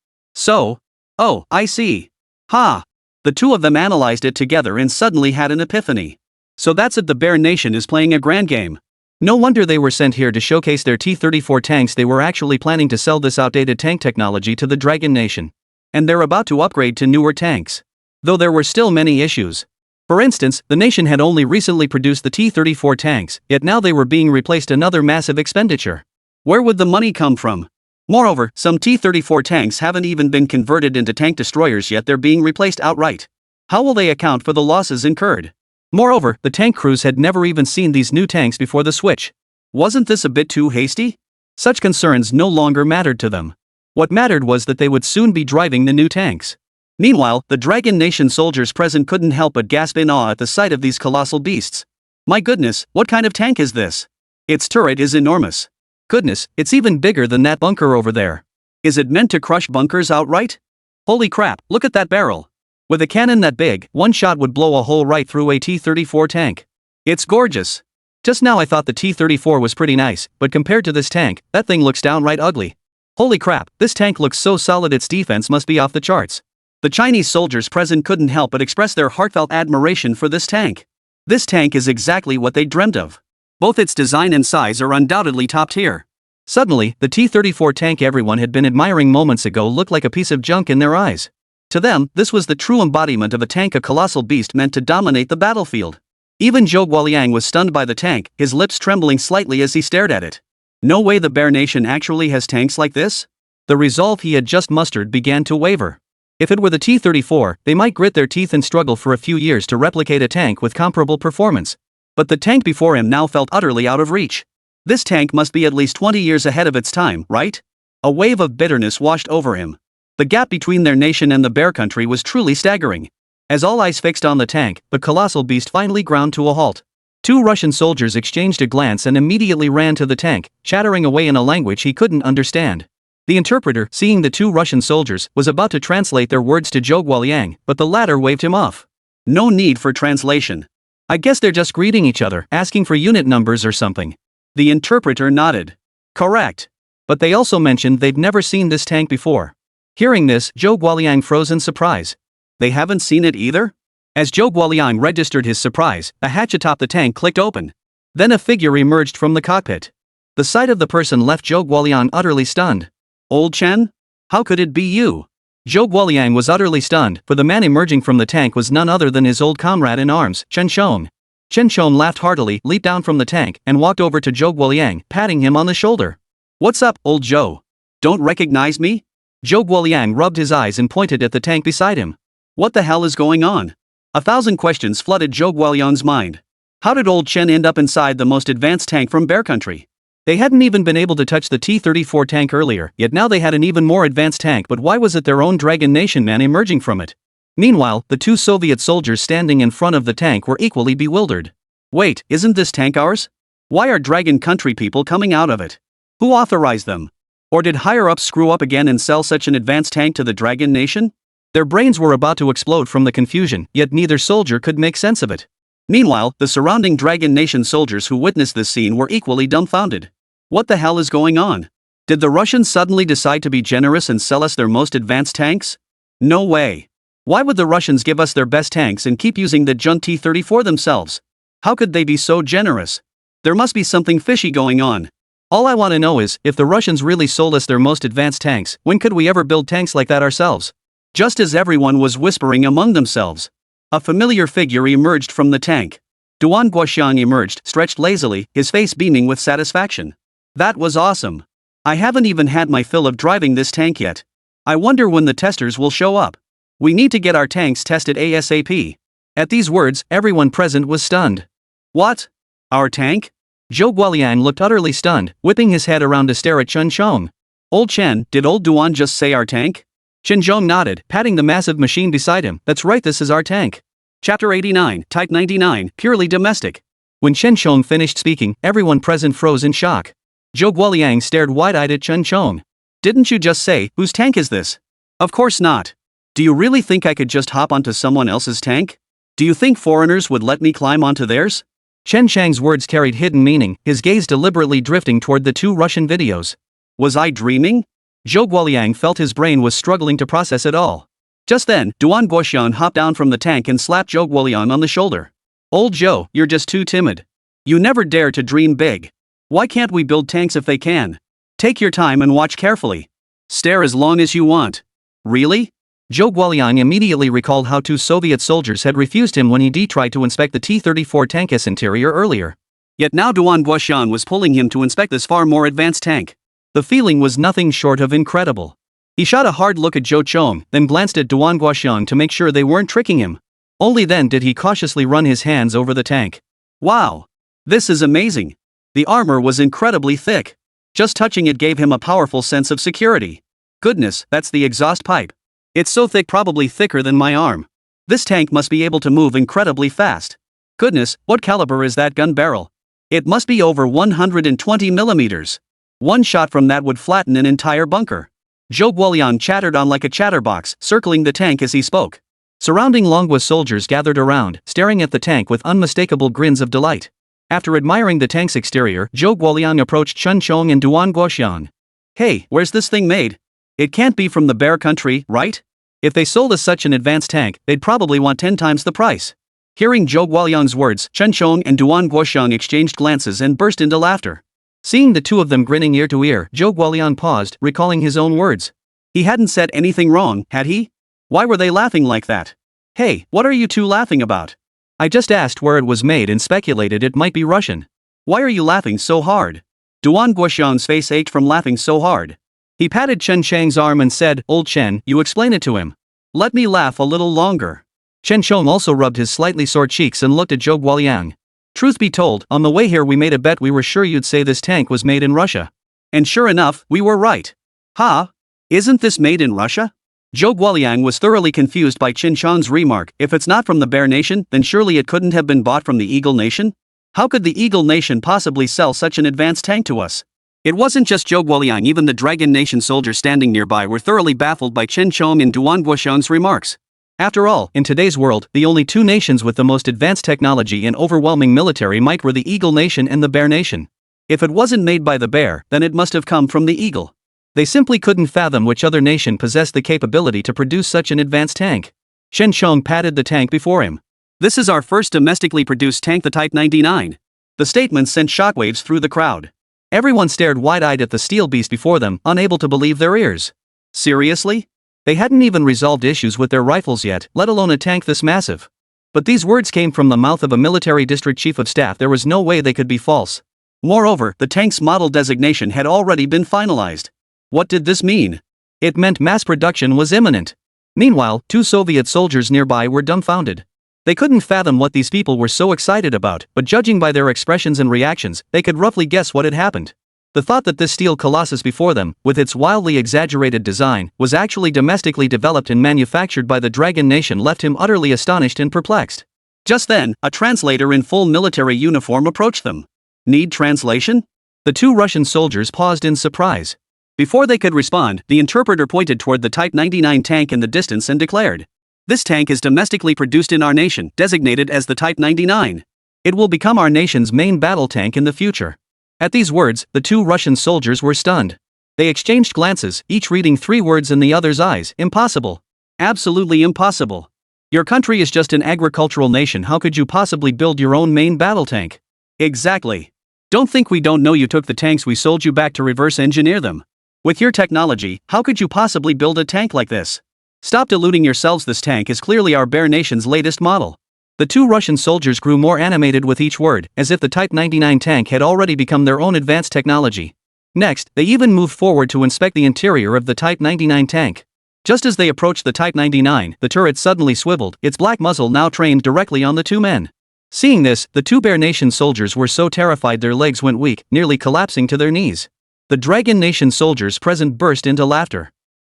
Oh, I see. The two of them analyzed it together and suddenly had an epiphany. So that's it, the Bear Nation is playing a grand game. No wonder they were sent here to showcase their T-34 tanks. They were actually planning to sell this outdated tank technology to the Dragon Nation. And they're about to upgrade to newer tanks. Though there were still many issues. For instance, the nation had only recently produced the T-34 tanks, yet now they were being replaced, another massive expenditure. Where would the money come from? Moreover, some T-34 tanks haven't even been converted into tank destroyers yet, they're being replaced outright. How will they account for the losses incurred? Moreover, the tank crews had never even seen these new tanks before the switch. Wasn't this a bit too hasty? Such concerns no longer mattered to them. What mattered was that they would soon be driving the new tanks. Meanwhile, the Dragon Nation soldiers present couldn't help but gasp in awe at the sight of these colossal beasts. My goodness, what kind of tank is this? Its turret is enormous. Goodness, it's even bigger than that bunker over there. Is it meant to crush bunkers outright? Holy crap, look at that barrel. With a cannon that big, one shot would blow a hole right through a T-34 tank. It's gorgeous. Just now I thought the T-34 was pretty nice, but compared to this tank, that thing looks downright ugly. Holy crap, this tank looks so solid, its defense must be off the charts. The Chinese soldiers present couldn't help but express their heartfelt admiration for this tank. This tank is exactly what they dreamt of. Both its design and size are undoubtedly top tier. Suddenly, the T-34 tank everyone had been admiring moments ago looked like a piece of junk in their eyes. To them, this was the true embodiment of a tank, a colossal beast meant to dominate the battlefield. Even Zhou Guoliang was stunned by the tank, his lips trembling slightly as he stared at it. No way the Bear Nation actually has tanks like this? The resolve he had just mustered began to waver. If it were the T-34, they might grit their teeth and struggle for a few years to replicate a tank with comparable performance. But the tank before him now felt utterly out of reach. This tank must be at least 20 years ahead of its time, right? A wave of bitterness washed over him. The gap between their nation and the Bear Country was truly staggering. As all eyes fixed on the tank, the colossal beast finally ground to a halt. Two Russian soldiers exchanged a glance and immediately ran to the tank, chattering away in a language he couldn't understand. The interpreter, seeing the two Russian soldiers, was about to translate their words to Zhou Guoliang, but the latter waved him off. No need for translation. I guess they're just greeting each other, asking for unit numbers or something. The interpreter nodded. Correct. But they also mentioned they'd never seen this tank before. Hearing this, Zhou Guoliang froze in surprise. They haven't seen it either? As Zhou Guoliang registered his surprise, a hatch atop the tank clicked open. Then a figure emerged from the cockpit. The sight of the person left Zhou Guoliang utterly stunned. Old Chen? How could it be you? Zhou Guoliang was utterly stunned, for the man emerging from the tank was none other than his old comrade in arms, Chen Shong. Chen Shong laughed heartily, leaped down from the tank, and walked over to Zhou Guoliang, patting him on the shoulder. What's up, old Zhou? Don't recognize me? Zhou Guoliang rubbed his eyes and pointed at the tank beside him. What the hell is going on? 1,000 questions flooded Zhou Guoliang's mind. How did old Chen end up inside the most advanced tank from Bear Country? They hadn't even been able to touch the T-34 tank earlier, yet now they had an even more advanced tank, but why was it their own Dragon Nation man emerging from it? Meanwhile, the two Soviet soldiers standing in front of the tank were equally bewildered. Wait, isn't this tank ours? Why are Dragon Country people coming out of it? Who authorized them? Or did higher-ups screw up again and sell such an advanced tank to the Dragon Nation? Their brains were about to explode from the confusion, yet neither soldier could make sense of it. Meanwhile, the surrounding Dragon Nation soldiers who witnessed this scene were equally dumbfounded. What the hell is going on? Did the Russians suddenly decide to be generous and sell us their most advanced tanks? No way. Why would the Russians give us their best tanks and keep using the junk T-34 themselves? How could they be so generous? There must be something fishy going on. All I want to know is, if the Russians really sold us their most advanced tanks, when could we ever build tanks like that ourselves? Just as everyone was whispering among themselves, a familiar figure emerged from the tank. Duan Guoxiang emerged, stretched lazily, his face beaming with satisfaction. That was awesome. I haven't even had my fill of driving this tank yet. I wonder when the testers will show up. We need to get our tanks tested ASAP. At these words, everyone present was stunned. What? Our tank? Zhou Guoliang looked utterly stunned, whipping his head around to stare at Chen Chong. Old Chen, did old Duan just say our tank? Chen Zhong nodded, patting the massive machine beside him. That's right, this is our tank. Chapter 89, Type 99, Purely Domestic. When Chen Chong finished speaking, everyone present froze in shock. Zhou Guoliang stared wide-eyed at Chen Chong. Didn't you just say, whose tank is this? Of course not. Do you really think I could just hop onto someone else's tank? Do you think foreigners would let me climb onto theirs? Chen Chang's words carried hidden meaning, his gaze deliberately drifting toward the two Russian videos. Was I dreaming? Zhou Guoliang felt his brain was struggling to process it all. Just then, Duan Guoxian hopped down from the tank and slapped Zhou Guoliang on the shoulder. Old Zhou, you're just too timid. You never dare to dream big. Why can't we build tanks if they can? Take your time and watch carefully. Stare as long as you want. Really? Zhou Guoliang immediately recalled how two Soviet soldiers had refused him when he tried to inspect the T-34 tank's interior earlier. Yet now Duan Guoxian was pulling him to inspect this far more advanced tank. The feeling was nothing short of incredible. He shot a hard look at Zhou Chong, then glanced at Duan Guoxian to make sure they weren't tricking him. Only then did he cautiously run his hands over the tank. Wow! This is amazing! The armor was incredibly thick. Just touching it gave him a powerful sense of security. Goodness, that's the exhaust pipe. It's so thick, probably thicker than my arm. This tank must be able to move incredibly fast. Goodness, what caliber is that gun barrel? It must be over 120 millimeters. One shot from that would flatten an entire bunker. Zhou Guoliang chattered on like a chatterbox, circling the tank as he spoke. Surrounding Longhua soldiers gathered around, staring at the tank with unmistakable grins of delight. After admiring the tank's exterior, Zhou Guoliang approached Chen Chong and Duan Guoxiang. Hey, where's this thing made? It can't be from the Bear country, right? If they sold us such an advanced tank, they'd probably want 10 times the price. Hearing Zhou Guoliang's words, Chen Chong and Duan Guoxiang exchanged glances and burst into laughter. Seeing the two of them grinning ear to ear, Zhou Guoliang paused, recalling his own words. He hadn't said anything wrong, had he? Why were they laughing like that? Hey, what are you two laughing about? I just asked where it was made and speculated it might be Russian. Why are you laughing so hard? Duan Guoxiang's face ached from laughing so hard. He patted Chen Chang's arm and said, Old Chen, you explain it to him. Let me laugh a little longer. Chen Chong also rubbed his slightly sore cheeks and looked at Zhou Guoliang. Truth be told, on the way here we made a bet we were sure you'd say this tank was made in Russia. And sure enough, we were right. Huh? Isn't this made in Russia? Zhou Guoliang was thoroughly confused by Chen Chong's remark. If it's not from the Bear Nation, then surely it couldn't have been bought from the Eagle Nation? How could the Eagle Nation possibly sell such an advanced tank to us? It wasn't just Zhou Guoliang, even the Dragon Nation soldiers standing nearby were thoroughly baffled by Chen Chong and Duan Guoxiang's remarks. After all, in today's world, the only two nations with the most advanced technology and overwhelming military might were the Eagle Nation and the Bear Nation. If it wasn't made by the Bear, then it must have come from the Eagle. They simply couldn't fathom which other nation possessed the capability to produce such an advanced tank. Chen Chong patted the tank before him. This is our first domestically produced tank, the Type 99. The statement sent shockwaves through the crowd. Everyone stared wide-eyed at the steel beast before them, unable to believe their ears. Seriously? They hadn't even resolved issues with their rifles yet, let alone a tank this massive. But these words came from the mouth of a military district chief of staff. There was no way they could be false. Moreover, the tank's model designation had already been finalized. What did this mean? It meant mass production was imminent. Meanwhile, two Soviet soldiers nearby were dumbfounded. They couldn't fathom what these people were so excited about, but judging by their expressions and reactions, they could roughly guess what had happened. The thought that this steel colossus before them, with its wildly exaggerated design, was actually domestically developed and manufactured by the Dragon Nation left him utterly astonished and perplexed. Just then, a translator in full military uniform approached them. Need translation? The two Russian soldiers paused in surprise. Before they could respond, the interpreter pointed toward the Type 99 tank in the distance and declared, This tank is domestically produced in our nation, designated as the Type 99. It will become our nation's main battle tank in the future. At these words, the two Russian soldiers were stunned. They exchanged glances, each reading 3 words in the other's eyes. Impossible. Absolutely impossible. Your country is just an agricultural nation. How could you possibly build your own main battle tank? Exactly. Don't think we don't know you took the tanks we sold you back to reverse engineer them. With your technology, how could you possibly build a tank like this? Stop deluding yourselves. This tank is clearly our bare nation's latest model. The two Russian soldiers grew more animated with each word, as if the Type 99 tank had already become their own advanced technology. Next, they even moved forward to inspect the interior of the Type 99 tank. Just as they approached the Type 99, the turret suddenly swiveled, its black muzzle now trained directly on the two men. Seeing this, the two Bear Nation soldiers were so terrified their legs went weak, nearly collapsing to their knees. The Dragon Nation soldiers present burst into laughter.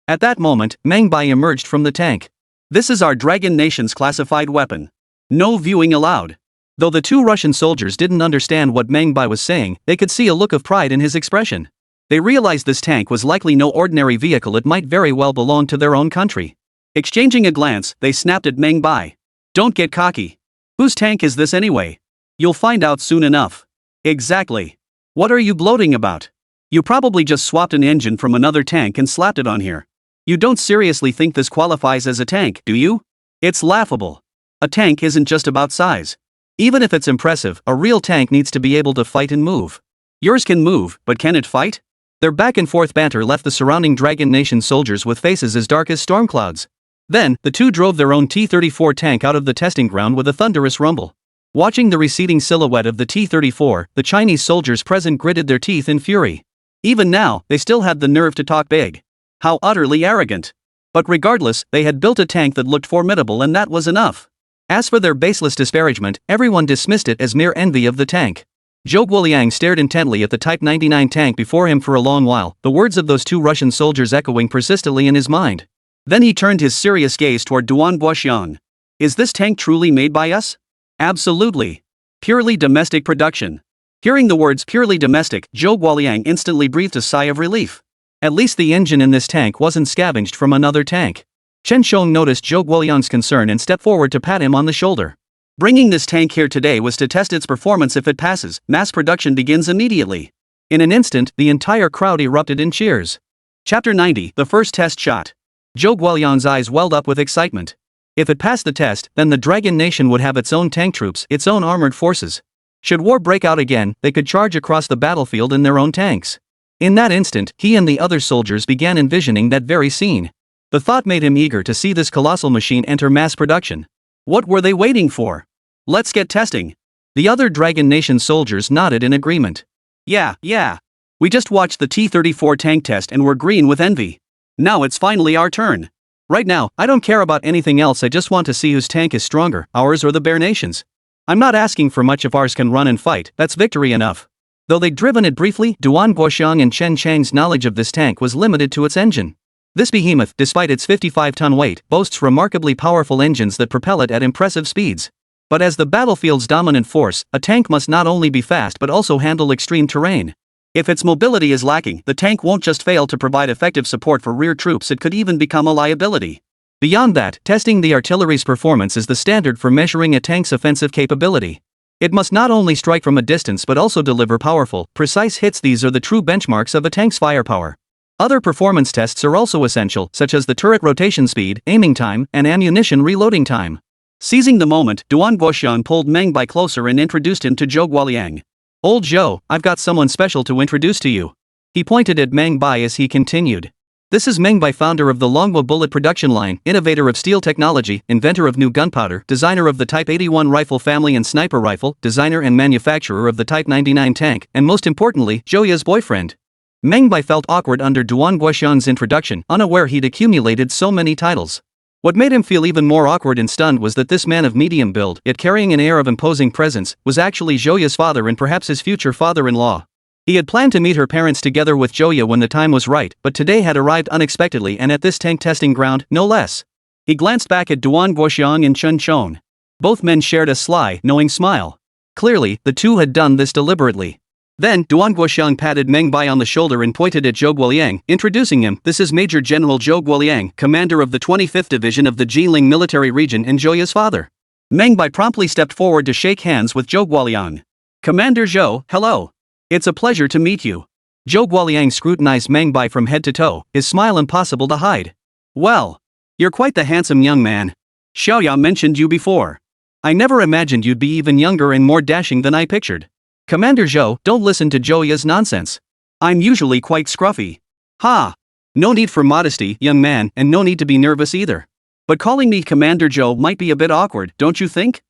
At that moment, Meng Bai emerged from the tank. This is our Dragon Nation's classified weapon. No viewing allowed. Though the two Russian soldiers didn't understand what Meng Bai was saying, they could see a look of pride in his expression. They realized this tank was likely no ordinary vehicle. It might very well belong to their own country. Exchanging a glance, they snapped at Meng Bai. Don't get cocky. Whose tank is this anyway? You'll find out soon enough. Exactly. What are you gloating about? You probably just swapped an engine from another tank and slapped it on here. You don't seriously think this qualifies as a tank, do you? It's laughable. A tank isn't just about size. Even if it's impressive, a real tank needs to be able to fight and move. Yours can move, but can it fight? Their back and forth banter left the surrounding Dragon Nation soldiers with faces as dark as storm clouds. Then, the two drove their own T-34 tank out of the testing ground with a thunderous rumble. Watching the receding silhouette of the T-34, the Chinese soldiers present gritted their teeth in fury. Even now, they still had the nerve to talk big. How utterly arrogant. But regardless, they had built a tank that looked formidable, and that was enough. As for their baseless disparagement, everyone dismissed it as mere envy of the tank. Zhou Guoliang stared intently at the Type 99 tank before him for a long while, the words of those two Russian soldiers echoing persistently in his mind. Then he turned his serious gaze toward Duan Guoxiang. Is this tank truly made by us? Absolutely. Purely domestic production. Hearing the words purely domestic, Zhou Guoliang instantly breathed a sigh of relief. At least the engine in this tank wasn't scavenged from another tank. Chen Shong noticed Zhou Guoliang's concern and stepped forward to pat him on the shoulder. Bringing this tank here today was to test its performance. If it passes, mass production begins immediately. In an instant, the entire crowd erupted in cheers. Chapter 90, The First Test Shot. Zhou Guoliang's eyes welled up with excitement. If it passed the test, then the Dragon Nation would have its own tank troops, its own armored forces. Should war break out again, they could charge across the battlefield in their own tanks. In that instant, he and the other soldiers began envisioning that very scene. The thought made him eager to see this colossal machine enter mass production. What were they waiting for? Let's get testing. The other Dragon Nation soldiers nodded in agreement. Yeah. We just watched the T-34 tank test and were green with envy. Now it's finally our turn. Right now, I don't care about anything else. I just want to see whose tank is stronger, ours or the Bear Nation's. I'm not asking for much. If ours can run and fight, that's victory enough. Though they'd driven it briefly, Duan Guoxiang and Chen Chang's knowledge of this tank was limited to its engine. This behemoth, despite its 55-ton weight, boasts remarkably powerful engines that propel it at impressive speeds. But as the battlefield's dominant force, a tank must not only be fast but also handle extreme terrain. If its mobility is lacking, the tank won't just fail to provide effective support for rear troops, it could even become a liability. Beyond that, testing the artillery's performance is the standard for measuring a tank's offensive capability. It must not only strike from a distance but also deliver powerful, precise hits. These are the true benchmarks of a tank's firepower. Other performance tests are also essential, such as the turret rotation speed, aiming time, and ammunition reloading time. Seizing the moment, Duan Guoxiang pulled Meng Bai closer and introduced him to Zhou Guoliang. Old Zhou, I've got someone special to introduce to you. He pointed at Meng Bai as he continued. This is Meng Bai, founder of the Longwa bullet production line, innovator of steel technology, inventor of new gunpowder, designer of the Type 81 rifle family and sniper rifle, designer and manufacturer of the Type 99 tank, and most importantly, Zhouya's boyfriend. Meng Bai felt awkward under Duan Guoxiang's introduction, unaware he'd accumulated so many titles. What made him feel even more awkward and stunned was that this man of medium build, yet carrying an air of imposing presence, was actually Zhouya's father and perhaps his future father-in-law. He had planned to meet her parents together with Zhouya when the time was right, but today had arrived unexpectedly and at this tank testing ground, no less. He glanced back at Duan Guoxiang and Chen Chong. Both men shared a sly, knowing smile. Clearly, the two had done this deliberately. Then, Duan Guoxiang patted Meng Bai on the shoulder and pointed at Zhou Guoliang, introducing him. This is Major General Zhou Guoliang, commander of the 25th Division of the Jiling military region and Zhouya's father. Meng Bai promptly stepped forward to shake hands with Zhou Guoliang. Commander Zhou, hello. It's a pleasure to meet you. Zhou Guoliang scrutinized Meng Bai from head to toe, his smile impossible to hide. Well, you're quite the handsome young man. Xiaoya mentioned you before. I never imagined you'd be even younger and more dashing than I pictured. Commander Zhou, don't listen to Zhouya's nonsense. I'm usually quite scruffy. Ha! No need for modesty, young man, and no need to be nervous either. But calling me Commander Zhou might be a bit awkward, don't you think?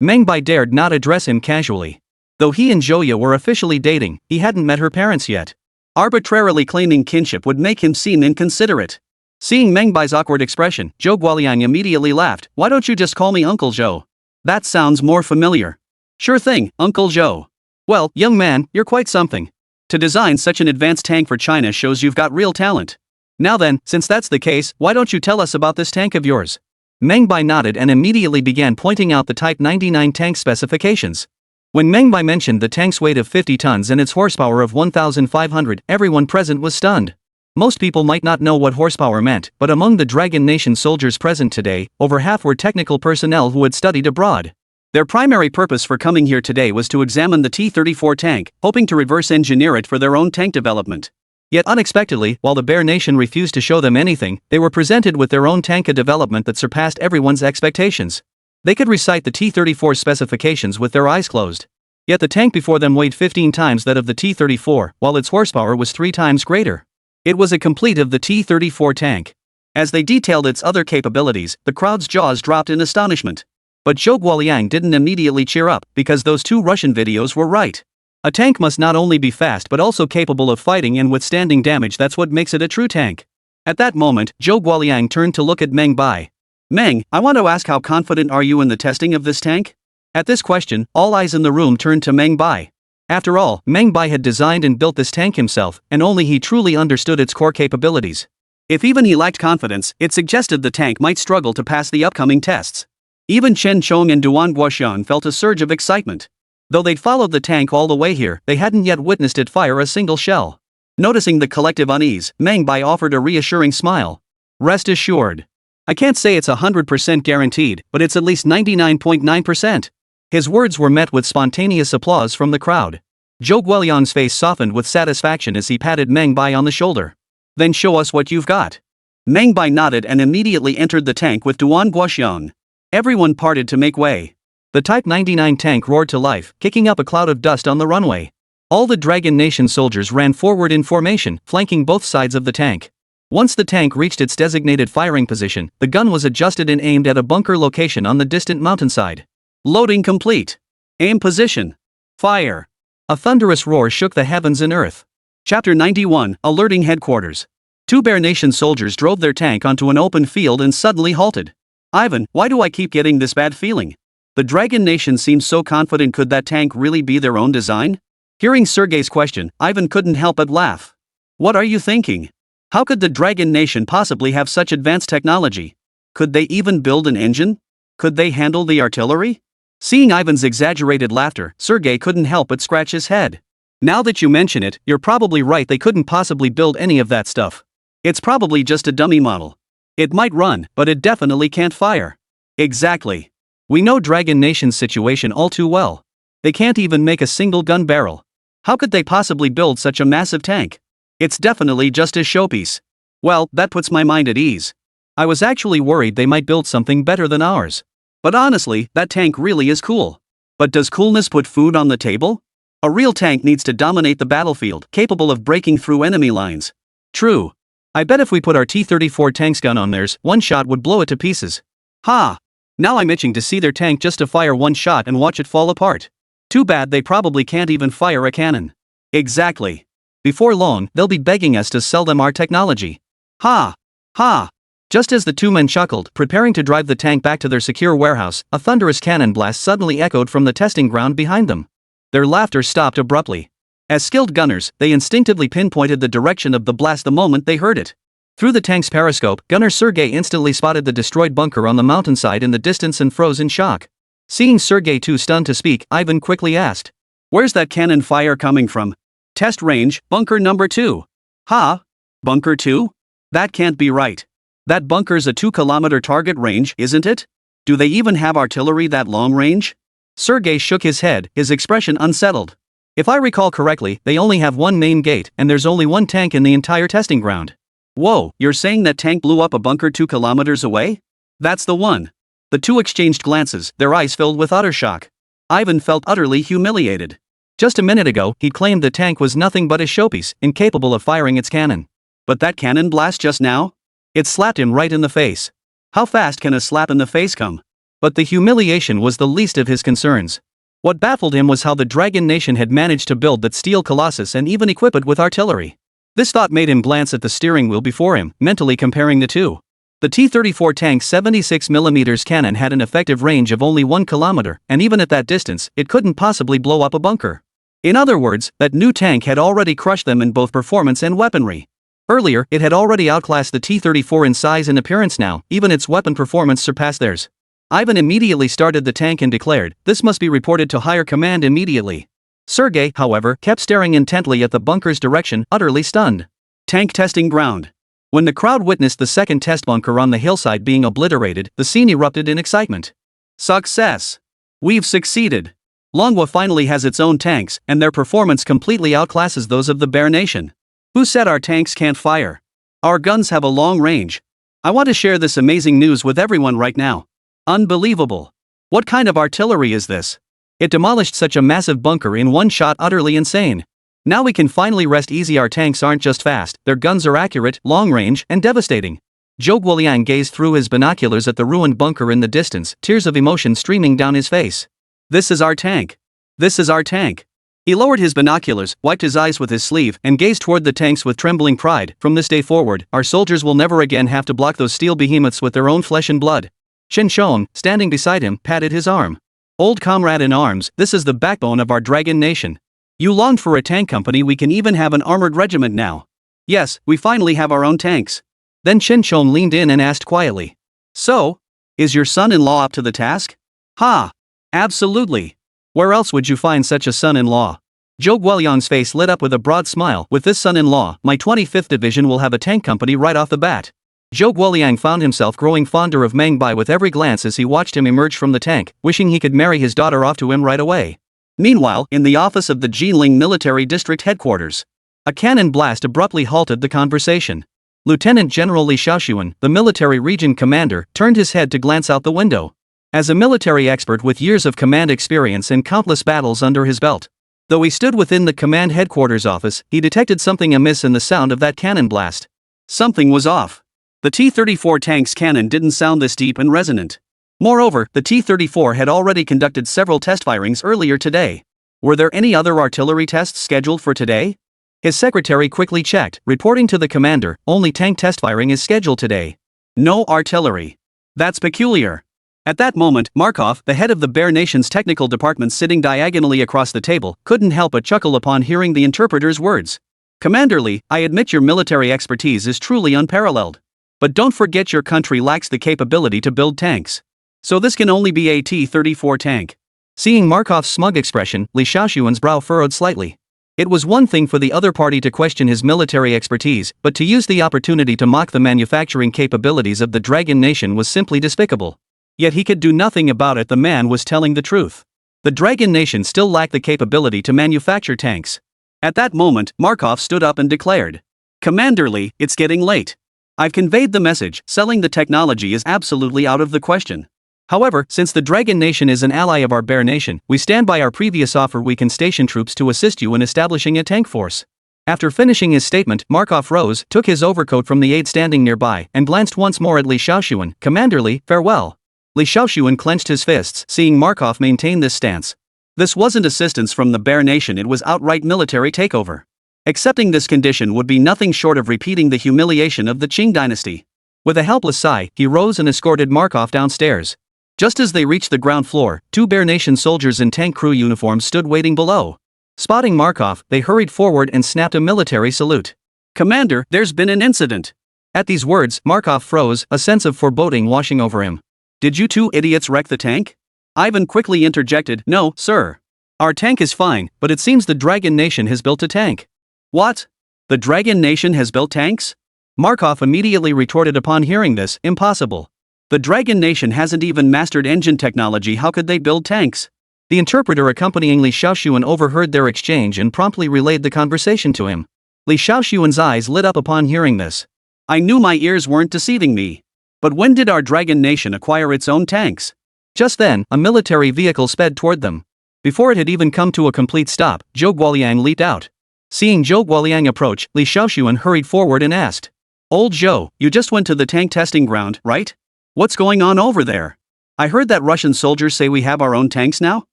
Meng Bai dared not address him casually. Though he and Zhouya were officially dating, he hadn't met her parents yet. Arbitrarily claiming kinship would make him seem inconsiderate. Seeing Meng Bai's awkward expression, Zhou Guoliang immediately laughed. Why don't you just call me Uncle Zhou? That sounds more familiar. Sure thing, Uncle Zhou. Well, young man, you're quite something. To design such an advanced tank for China shows you've got real talent. Now then, since that's the case, why don't you tell us about this tank of yours? Meng Bai nodded and immediately began pointing out the Type 99 tank specifications. When Meng Bai mentioned the tank's weight of 50 tons and its horsepower of 1,500, everyone present was stunned. Most people might not know what horsepower meant, but among the Dragon Nation soldiers present today, over half were technical personnel who had studied abroad. Their primary purpose for coming here today was to examine the T-34 tank, hoping to reverse engineer it for their own tank development. Yet unexpectedly, while the Bear Nation refused to show them anything, they were presented with their own tank development that surpassed everyone's expectations. They could recite the T-34 specifications with their eyes closed. Yet the tank before them weighed 15 times that of the T-34, while its horsepower was 3 times greater. It was a complete of the T-34 tank. As they detailed its other capabilities, the crowd's jaws dropped in astonishment. But Zhou Guoliang didn't immediately cheer up, because those 2 Russian videos were right. A tank must not only be fast but also capable of fighting and withstanding damage. That's what makes it a true tank. At that moment, Zhou Guoliang turned to look at Meng Bai. Meng, I want to ask, how confident are you in the testing of this tank? At this question, all eyes in the room turned to Meng Bai. After all, Meng Bai had designed and built this tank himself, and only he truly understood its core capabilities. If even he lacked confidence, it suggested the tank might struggle to pass the upcoming tests. Even Chen Chong and Duan Guoxiang felt a surge of excitement. Though they'd followed the tank all the way here, they hadn't yet witnessed it fire a single shell. Noticing the collective unease, Meng Bai offered a reassuring smile. Rest assured. I can't say it's 100% guaranteed, but it's at least 99.9%. His words were met with spontaneous applause from the crowd. Zhou Guoliang's face softened with satisfaction as he patted Meng Bai on the shoulder. Then show us what you've got. Meng Bai nodded and immediately entered the tank with Duan Guoxiang. Everyone parted to make way. The Type 99 tank roared to life, kicking up a cloud of dust on the runway. All the Dragon Nation soldiers ran forward in formation, flanking both sides of the tank. Once the tank reached its designated firing position, the gun was adjusted and aimed at a bunker location on the distant mountainside. Loading complete. Aim position. Fire. A thunderous roar shook the heavens and earth. Chapter 91, Alerting Headquarters. 2 Bear Nation soldiers drove their tank onto an open field and suddenly halted. Ivan, why do I keep getting this bad feeling? The Dragon Nation seems so confident. Could that tank really be their own design? Hearing Sergei's question, Ivan couldn't help but laugh. What are you thinking? How could the Dragon Nation possibly have such advanced technology? Could they even build an engine? Could they handle the artillery? Seeing Ivan's exaggerated laughter, Sergei couldn't help but scratch his head. Now that you mention it, you're probably right. They couldn't possibly build any of that stuff. It's probably just a dummy model. It might run, but it definitely can't fire. Exactly. We know Dragon Nation's situation all too well. They can't even make a single gun barrel. How could they possibly build such a massive tank? It's definitely just a showpiece. Well, that puts my mind at ease. I was actually worried they might build something better than ours. But honestly, that tank really is cool. But does coolness put food on the table? A real tank needs to dominate the battlefield, capable of breaking through enemy lines. True. I bet if we put our T-34 tank's gun on theirs, one shot would blow it to pieces. Ha! Now I'm itching to see their tank just to fire one shot and watch it fall apart. Too bad they probably can't even fire a cannon. Exactly. Before long, they'll be begging us to sell them our technology. Ha! Ha! Just as the 2 men chuckled, preparing to drive the tank back to their secure warehouse, a thunderous cannon blast suddenly echoed from the testing ground behind them. Their laughter stopped abruptly. As skilled gunners, they instinctively pinpointed the direction of the blast the moment they heard it. Through the tank's periscope, gunner Sergei instantly spotted the destroyed bunker on the mountainside in the distance and froze in shock. Seeing Sergei too stunned to speak, Ivan quickly asked, Where's that cannon fire coming from? Test range, bunker number 2. Ha? Bunker 2? That can't be right. That bunker's a 2-kilometer target range, isn't it? Do they even have artillery that long range? Sergei shook his head, his expression unsettled. If I recall correctly, they only have one main gate and there's only one tank in the entire testing ground. Whoa, you're saying that tank blew up a bunker 2 kilometers away? That's the one. The two exchanged glances, their eyes filled with utter shock. Ivan felt utterly humiliated. Just a minute ago, he'd claimed the tank was nothing but a showpiece, incapable of firing its cannon. But that cannon blast just now? It slapped him right in the face. How fast can a slap in the face come? But the humiliation was the least of his concerns. What baffled him was how the Dragon Nation had managed to build that steel colossus and even equip it with artillery. This thought made him glance at the steering wheel before him, mentally comparing the two. The T-34 tank's 76mm cannon had an effective range of only 1 kilometer, and even at that distance, it couldn't possibly blow up a bunker. In other words, that new tank had already crushed them in both performance and weaponry. Earlier, it had already outclassed the T-34 in size and appearance. Now, even its weapon performance surpassed theirs. Ivan immediately started the tank and declared, "This must be reported to higher command immediately." Sergei, however, kept staring intently at the bunker's direction, utterly stunned. Tank testing ground. When the crowd witnessed the second test bunker on the hillside being obliterated, the scene erupted in excitement. Success! We've succeeded! Manhwa finally has its own tanks, and their performance completely outclasses those of the Bear Nation. Who said our tanks can't fire? Our guns have a long range. I want to share this amazing news with everyone right now. Unbelievable. What kind of artillery is this? It demolished such a massive bunker in one shot, utterly insane. Now we can finally rest easy. Our tanks aren't just fast, their guns are accurate, long range, and devastating. Zhou Guoliang gazed through his binoculars at the ruined bunker in the distance, tears of emotion streaming down his face. This is our tank. This is our tank. He lowered his binoculars, wiped his eyes with his sleeve, and gazed toward the tanks with trembling pride. From this day forward, our soldiers will never again have to block those steel behemoths with their own flesh and blood. Chen Shong, standing beside him, patted his arm. Old comrade in arms, this is the backbone of our Dragon Nation. You longed for a tank company, we can even have an armored regiment now. Yes, we finally have our own tanks. Then Chen Shong leaned in and asked quietly. So? Is your son-in-law up to the task? Ha! Absolutely. Where else would you find such a son-in-law? Zhou Guoliang's face lit up with a broad smile. With this son-in-law, my 25th division will have a tank company right off the bat. Zhou Guoliang found himself growing fonder of Meng Bai with every glance as he watched him emerge from the tank, wishing he could marry his daughter off to him right away. Meanwhile, in the office of the Jiling Military District Headquarters, a cannon blast abruptly halted the conversation. Lieutenant General Li Shaoxuan, the military region commander, turned his head to glance out the window. As a military expert with years of command experience and countless battles under his belt, though he stood within the command headquarters office, he detected something amiss in the sound of that cannon blast. Something was off. The T-34 tank's cannon didn't sound this deep and resonant. Moreover, the T-34 had already conducted several test firings earlier today. Were there any other artillery tests scheduled for today? His secretary quickly checked, reporting to the commander, only tank test firing is scheduled today. No artillery. That's peculiar. At that moment, Markov, the head of the Bear Nation's technical department sitting diagonally across the table, couldn't help but chuckle upon hearing the interpreter's words. Commander Li, I admit your military expertise is truly unparalleled. But don't forget your country lacks the capability to build tanks. So this can only be a T-34 tank. Seeing Markov's smug expression, Li Shaoxuan's brow furrowed slightly. It was one thing for the other party to question his military expertise, but to use the opportunity to mock the manufacturing capabilities of the Dragon Nation was simply despicable. Yet he could do nothing about it. The man was telling the truth. The Dragon Nation still lacked the capability to manufacture tanks. At that moment, Markov stood up and declared, "Commander Li, it's getting late. I've conveyed the message, selling the technology is absolutely out of the question. However, since the Dragon Nation is an ally of our Bear Nation, we stand by our previous offer. We can station troops to assist you in establishing a tank force." After finishing his statement, Markov rose, took his overcoat from the aide standing nearby, and glanced once more at Li Shaoxuan. "Commander Li, farewell." Li Shaoxuan clenched his fists, seeing Markov maintain this stance. This wasn't assistance from the Bear Nation, it was outright military takeover. Accepting this condition would be nothing short of repeating the humiliation of the Qing dynasty. With a helpless sigh, he rose and escorted Markov downstairs. Just as they reached the ground floor, two Bear Nation soldiers in tank crew uniforms stood waiting below. Spotting Markov, they hurried forward and snapped a military salute. "Commander, there's been an incident." At these words, Markov froze, a sense of foreboding washing over him. "Did you two idiots wreck the tank?" Ivan quickly interjected, "No, sir. Our tank is fine, but it seems the Dragon Nation has built a tank. What? The Dragon Nation has built tanks? Markov immediately retorted upon hearing this. Impossible. The Dragon Nation hasn't even mastered engine technology. How could they build tanks? The interpreter accompanying Li Shaoxuan overheard their exchange and promptly relayed the conversation to him. Li Shaoxuan's eyes lit up upon hearing this. I knew my ears weren't deceiving me. But when did our Dragon Nation acquire its own tanks? Just then, a military vehicle sped toward them. Before it had even come to a complete stop, Zhou Guoliang leaped out. Seeing Zhou Guoliang approach, Li Shaoxuan hurried forward and asked, Old Zhou, you just went to the tank testing ground, right? What's going on over there? I heard that Russian soldiers say we have our own tanks now?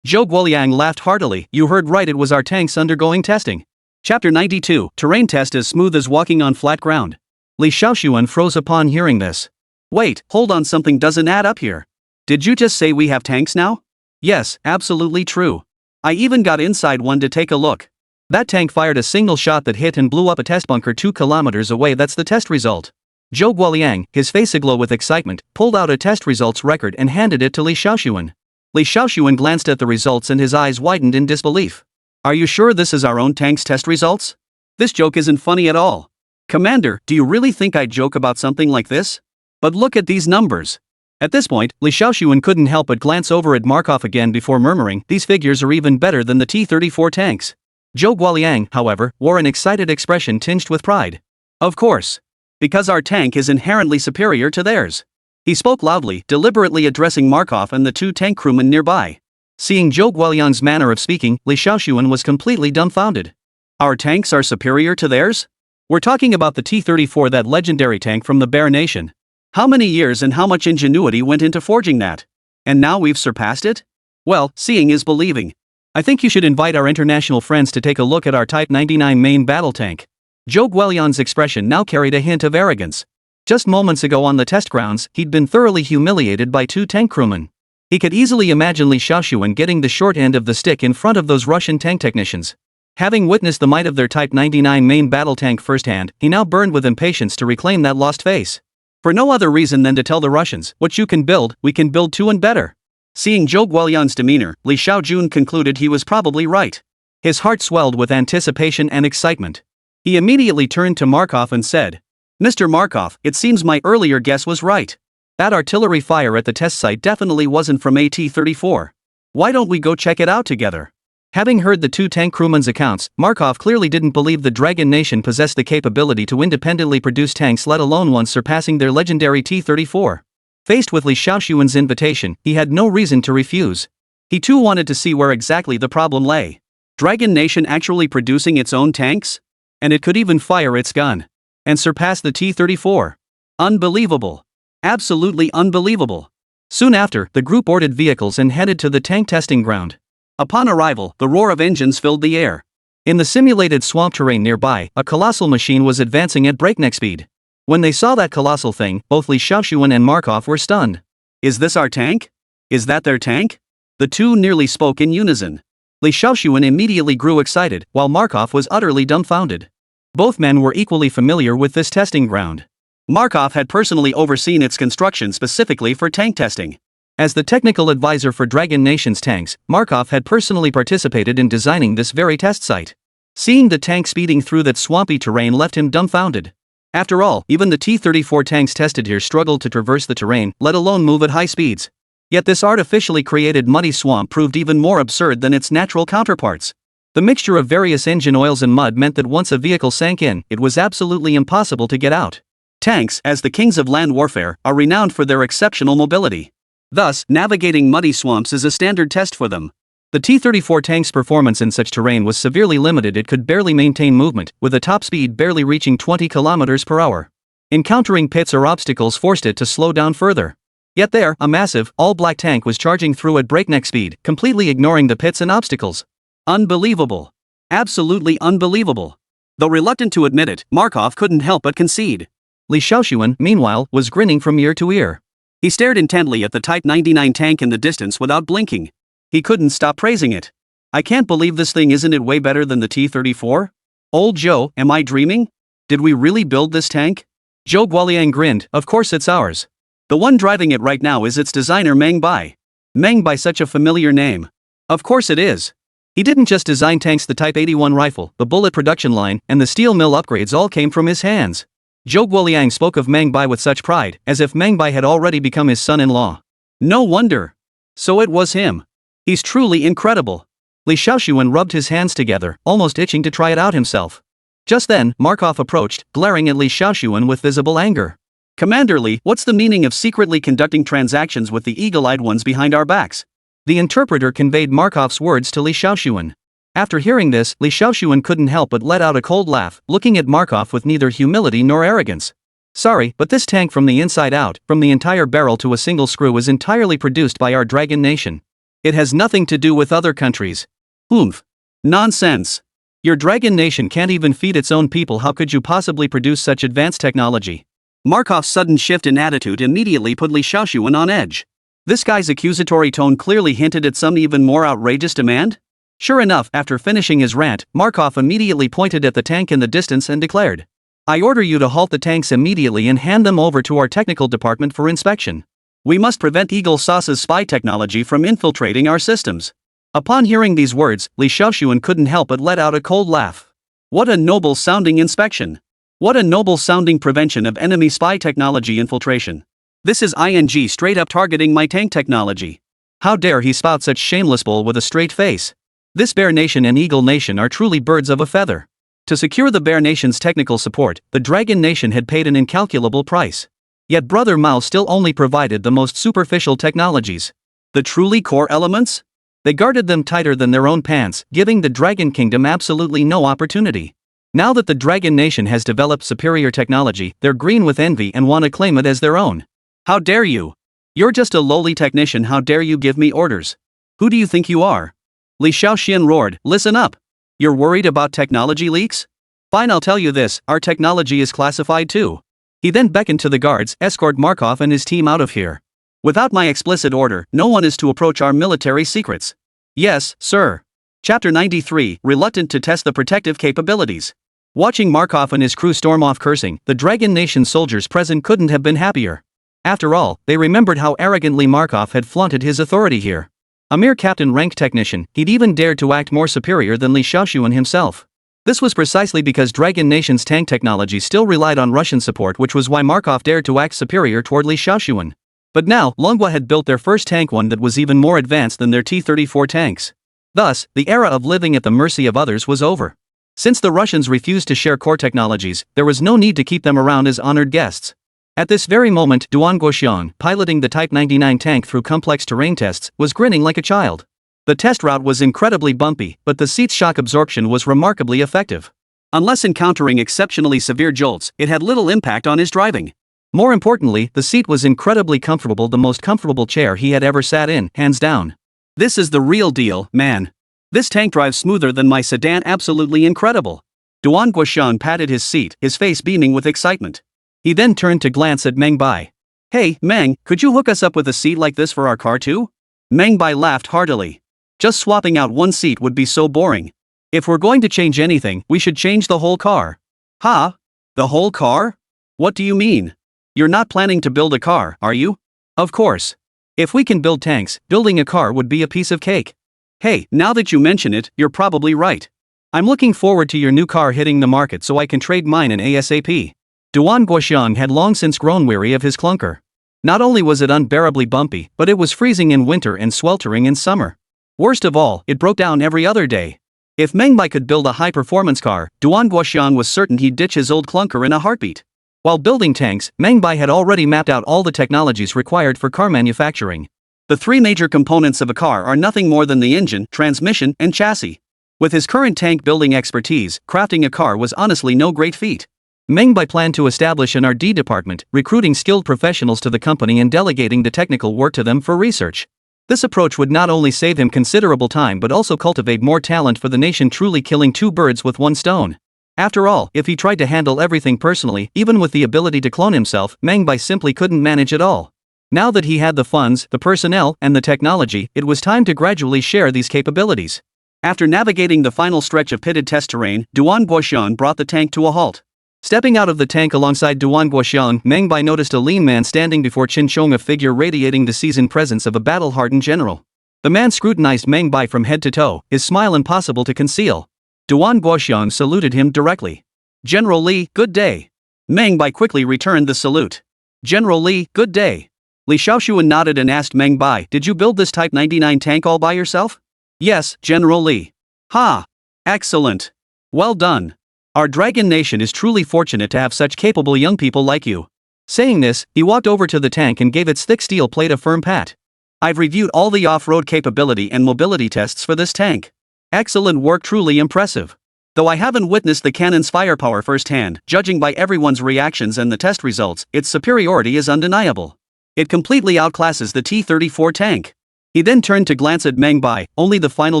Zhou Guoliang laughed heartily. You heard right, it was our tanks undergoing testing. Chapter 92, Terrain Test as Smooth as Walking on Flat Ground. Li Shaoxuan froze upon hearing this. Wait, hold on, something doesn't add up here. Did you just say we have tanks now? Yes, absolutely true. I even got inside one to take a look. That tank fired a single shot that hit and blew up a test bunker 2 kilometers away. That's the test result. Zhou Guoliang, his face aglow with excitement, pulled out a test results record and handed it to Li Shaoxuan. Li Shaoxuan glanced at the results and his eyes widened in disbelief. Are you sure this is our own tank's test results? This joke isn't funny at all. Commander, do you really think I'd joke about something like this? But look at these numbers. At this point, Li Shaoxuan couldn't help but glance over at Markov again before murmuring, these figures are even better than the T-34 tanks. Zhou Guoliang, however, wore an excited expression tinged with pride. Of course. Because our tank is inherently superior to theirs. He spoke loudly, deliberately addressing Markov and the 2 tank crewmen nearby. Seeing Zhou Guoliang's manner of speaking, Li Shaoxuan was completely dumbfounded. Our tanks are superior to theirs? We're talking about the T-34, that legendary tank from the Barrett Nation. How many years and how much ingenuity went into forging that? And now we've surpassed it? Well, seeing is believing. I think you should invite our international friends to take a look at our Type 99 main battle tank. Zhou Guoliang's expression now carried a hint of arrogance. Just moments ago on the test grounds, he'd been thoroughly humiliated by 2 tank crewmen. He could easily imagine Li Shaoxuan getting the short end of the stick in front of those Russian tank technicians. Having witnessed the might of their Type 99 main battle tank firsthand, he now burned with impatience to reclaim that lost face. For no other reason than to tell the Russians, what you can build, we can build too and better. Seeing Zhou Guoliang's demeanor, Li Shaoxuan concluded he was probably right. His heart swelled with anticipation and excitement. He immediately turned to Markov and said, Mr. Markov, it seems my earlier guess was right. That artillery fire at the test site definitely wasn't from AT-34. Why don't we go check it out together? Having heard the 2 tank crewmen's accounts, Markov clearly didn't believe the Dragon Nation possessed the capability to independently produce tanks, let alone ones surpassing their legendary T-34. Faced with Li Shaoxuan's invitation, he had no reason to refuse. He too wanted to see where exactly the problem lay. Dragon Nation actually producing its own tanks? And it could even fire its gun. And surpass the T-34. Unbelievable. Absolutely unbelievable. Soon after, the group boarded vehicles and headed to the tank testing ground. Upon arrival, the roar of engines filled the air. In the simulated swamp terrain nearby, a colossal machine was advancing at breakneck speed. When they saw that colossal thing, both Li Shaoxuan and Markov were stunned. Is this our tank? Is that their tank? The 2 nearly spoke in unison. Li Shaoxuan immediately grew excited, while Markov was utterly dumbfounded. Both men were equally familiar with this testing ground. Markov had personally overseen its construction specifically for tank testing. As the technical advisor for Dragon Nation's tanks, Markov had personally participated in designing this very test site. Seeing the tank speeding through that swampy terrain left him dumbfounded. After all, even the T-34 tanks tested here struggled to traverse the terrain, let alone move at high speeds. Yet this artificially created muddy swamp proved even more absurd than its natural counterparts. The mixture of various engine oils and mud meant that once a vehicle sank in, it was absolutely impossible to get out. Tanks, as the kings of land warfare, are renowned for their exceptional mobility. Thus, navigating muddy swamps is a standard test for them. The T-34 tank's performance in such terrain was severely limited. It could barely maintain movement, with a top speed barely reaching 20 kilometers per hour. Encountering pits or obstacles forced it to slow down further. Yet there, a massive, all-black tank was charging through at breakneck speed, completely ignoring the pits and obstacles. Unbelievable. Absolutely unbelievable. Though reluctant to admit it, Markov couldn't help but concede. Li Shaoxuan, meanwhile, was grinning from ear to ear. He stared intently at the Type 99 tank in the distance without blinking. He couldn't stop praising it. I can't believe this thing, isn't it way better than the T-34? Old Zhou, am I dreaming? Did we really build this tank? Zhou Guoliang grinned, of course it's ours. The one driving it right now is its designer Meng Bai. Meng Bai, such a familiar name. Of course it is. He didn't just design tanks. The Type 81 rifle, the bullet production line, and the steel mill upgrades all came from his hands. Zhou Guoliang spoke of Meng Bai with such pride, as if Meng Bai had already become his son-in-law. No wonder. So it was him. He's truly incredible. Li Shaoxuan rubbed his hands together, almost itching to try it out himself. Just then, Markov approached, glaring at Li Shaoxuan with visible anger. Commander Li, what's the meaning of secretly conducting transactions with the eagle-eyed ones behind our backs? The interpreter conveyed Markov's words to Li Shaoxuan. After hearing this, Li Shaoxuan couldn't help but let out a cold laugh, looking at Markov with neither humility nor arrogance. Sorry, but this tank from the inside out, from the entire barrel to a single screw, is entirely produced by our Dragon Nation. It has nothing to do with other countries. Oomph. Nonsense. Your Dragon Nation can't even feed its own people. How could you possibly produce such advanced technology? Markov's sudden shift in attitude immediately put Li Shaoxuan on edge. This guy's accusatory tone clearly hinted at some even more outrageous demand. Sure enough, after finishing his rant, Markov immediately pointed at the tank in the distance and declared, I order you to halt the tanks immediately and hand them over to our technical department for inspection. We must prevent Eagle Sauce's spy technology from infiltrating our systems. Upon hearing these words, Li Shaoxuan couldn't help but let out a cold laugh. What a noble-sounding inspection. What a noble-sounding prevention of enemy spy technology infiltration. This is ING straight-up targeting my tank technology. How dare he spout such shameless bull with a straight face? This Bear Nation and Eagle Nation are truly birds of a feather. To secure the Bear Nation's technical support, the Dragon Nation had paid an incalculable price. Yet Brother Mao still only provided the most superficial technologies. The truly core elements? They guarded them tighter than their own pants, giving the Dragon Kingdom absolutely no opportunity. Now that the Dragon Nation has developed superior technology, they're green with envy and want to claim it as their own. How dare you? You're just a lowly technician. How dare you give me orders? Who do you think you are? Li Shaoxian roared, listen up. You're worried about technology leaks? Fine, I'll tell you this, our technology is classified too. He then beckoned to the guards, escort Markov and his team out of here. Without my explicit order, no one is to approach our military secrets. Yes, sir. Chapter 93, reluctant to test the protective capabilities. Watching Markov and his crew storm off cursing, the Dragon Nation soldiers present couldn't have been happier. After all, they remembered how arrogantly Markov had flaunted his authority here. A mere captain-ranked technician, he'd even dared to act more superior than Li Shaoxuan himself. This was precisely because Dragon Nation's tank technology still relied on Russian support, which was why Markov dared to act superior toward Li Shaoxuan. But now, Longhua had built their first tank, one that was even more advanced than their T-34 tanks. Thus, the era of living at the mercy of others was over. Since the Russians refused to share core technologies, there was no need to keep them around as honored guests. At this very moment, Duan Guoxiang, piloting the Type 99 tank through complex terrain tests, was grinning like a child. The test route was incredibly bumpy, but the seat's shock absorption was remarkably effective. Unless encountering exceptionally severe jolts, it had little impact on his driving. More importantly, the seat was incredibly comfortable, the most comfortable chair he had ever sat in, hands down. This is the real deal, man. This tank drives smoother than my sedan, absolutely incredible. Duan Guoxiang patted his seat, his face beaming with excitement. He then turned to glance at Meng Bai. Hey, Meng, could you hook us up with a seat like this for our car too? Meng Bai laughed heartily. Just swapping out one seat would be so boring. If we're going to change anything, we should change the whole car. Huh? The whole car? What do you mean? You're not planning to build a car, are you? Of course. If we can build tanks, building a car would be a piece of cake. Hey, now that you mention it, you're probably right. I'm looking forward to your new car hitting the market so I can trade mine in ASAP. Duan Guoxiang had long since grown weary of his clunker. Not only was it unbearably bumpy, but it was freezing in winter and sweltering in summer. Worst of all, it broke down every other day. If Meng Bai could build a high-performance car, Duan Guoxiang was certain he'd ditch his old clunker in a heartbeat. While building tanks, Meng Bai had already mapped out all the technologies required for car manufacturing. The three major components of a car are nothing more than the engine, transmission, and chassis. With his current tank-building expertise, crafting a car was honestly no great feat. Meng Bai planned to establish an R&D department, recruiting skilled professionals to the company and delegating the technical work to them for research. This approach would not only save him considerable time but also cultivate more talent for the nation, truly killing two birds with one stone. After all, if he tried to handle everything personally, even with the ability to clone himself, Meng Bai simply couldn't manage it all. Now that he had the funds, the personnel, and the technology, it was time to gradually share these capabilities. After navigating the final stretch of pitted test terrain, Duan Guoxiang brought the tank to a halt. Stepping out of the tank alongside Duan Guoxiang, Meng Bai noticed a lean man standing before Qin Chong, a figure radiating the seasoned presence of a battle-hardened general. The man scrutinized Meng Bai from head to toe, his smile impossible to conceal. Duan Guoxiang saluted him directly. General Li, good day. Meng Bai quickly returned the salute. General Li, good day. Li Shaoxuan nodded and asked Meng Bai, did you build this Type 99 tank all by yourself? Yes, General Li. Ha! Excellent. Well done. Our Dragon Nation is truly fortunate to have such capable young people like you. Saying this, he walked over to the tank and gave its thick steel plate a firm pat. I've reviewed all the off-road capability and mobility tests for this tank. Excellent work, truly impressive. Though I haven't witnessed the cannon's firepower firsthand, judging by everyone's reactions and the test results, its superiority is undeniable. It completely outclasses the T-34 tank. He then turned to glance at Meng Bai. Only the final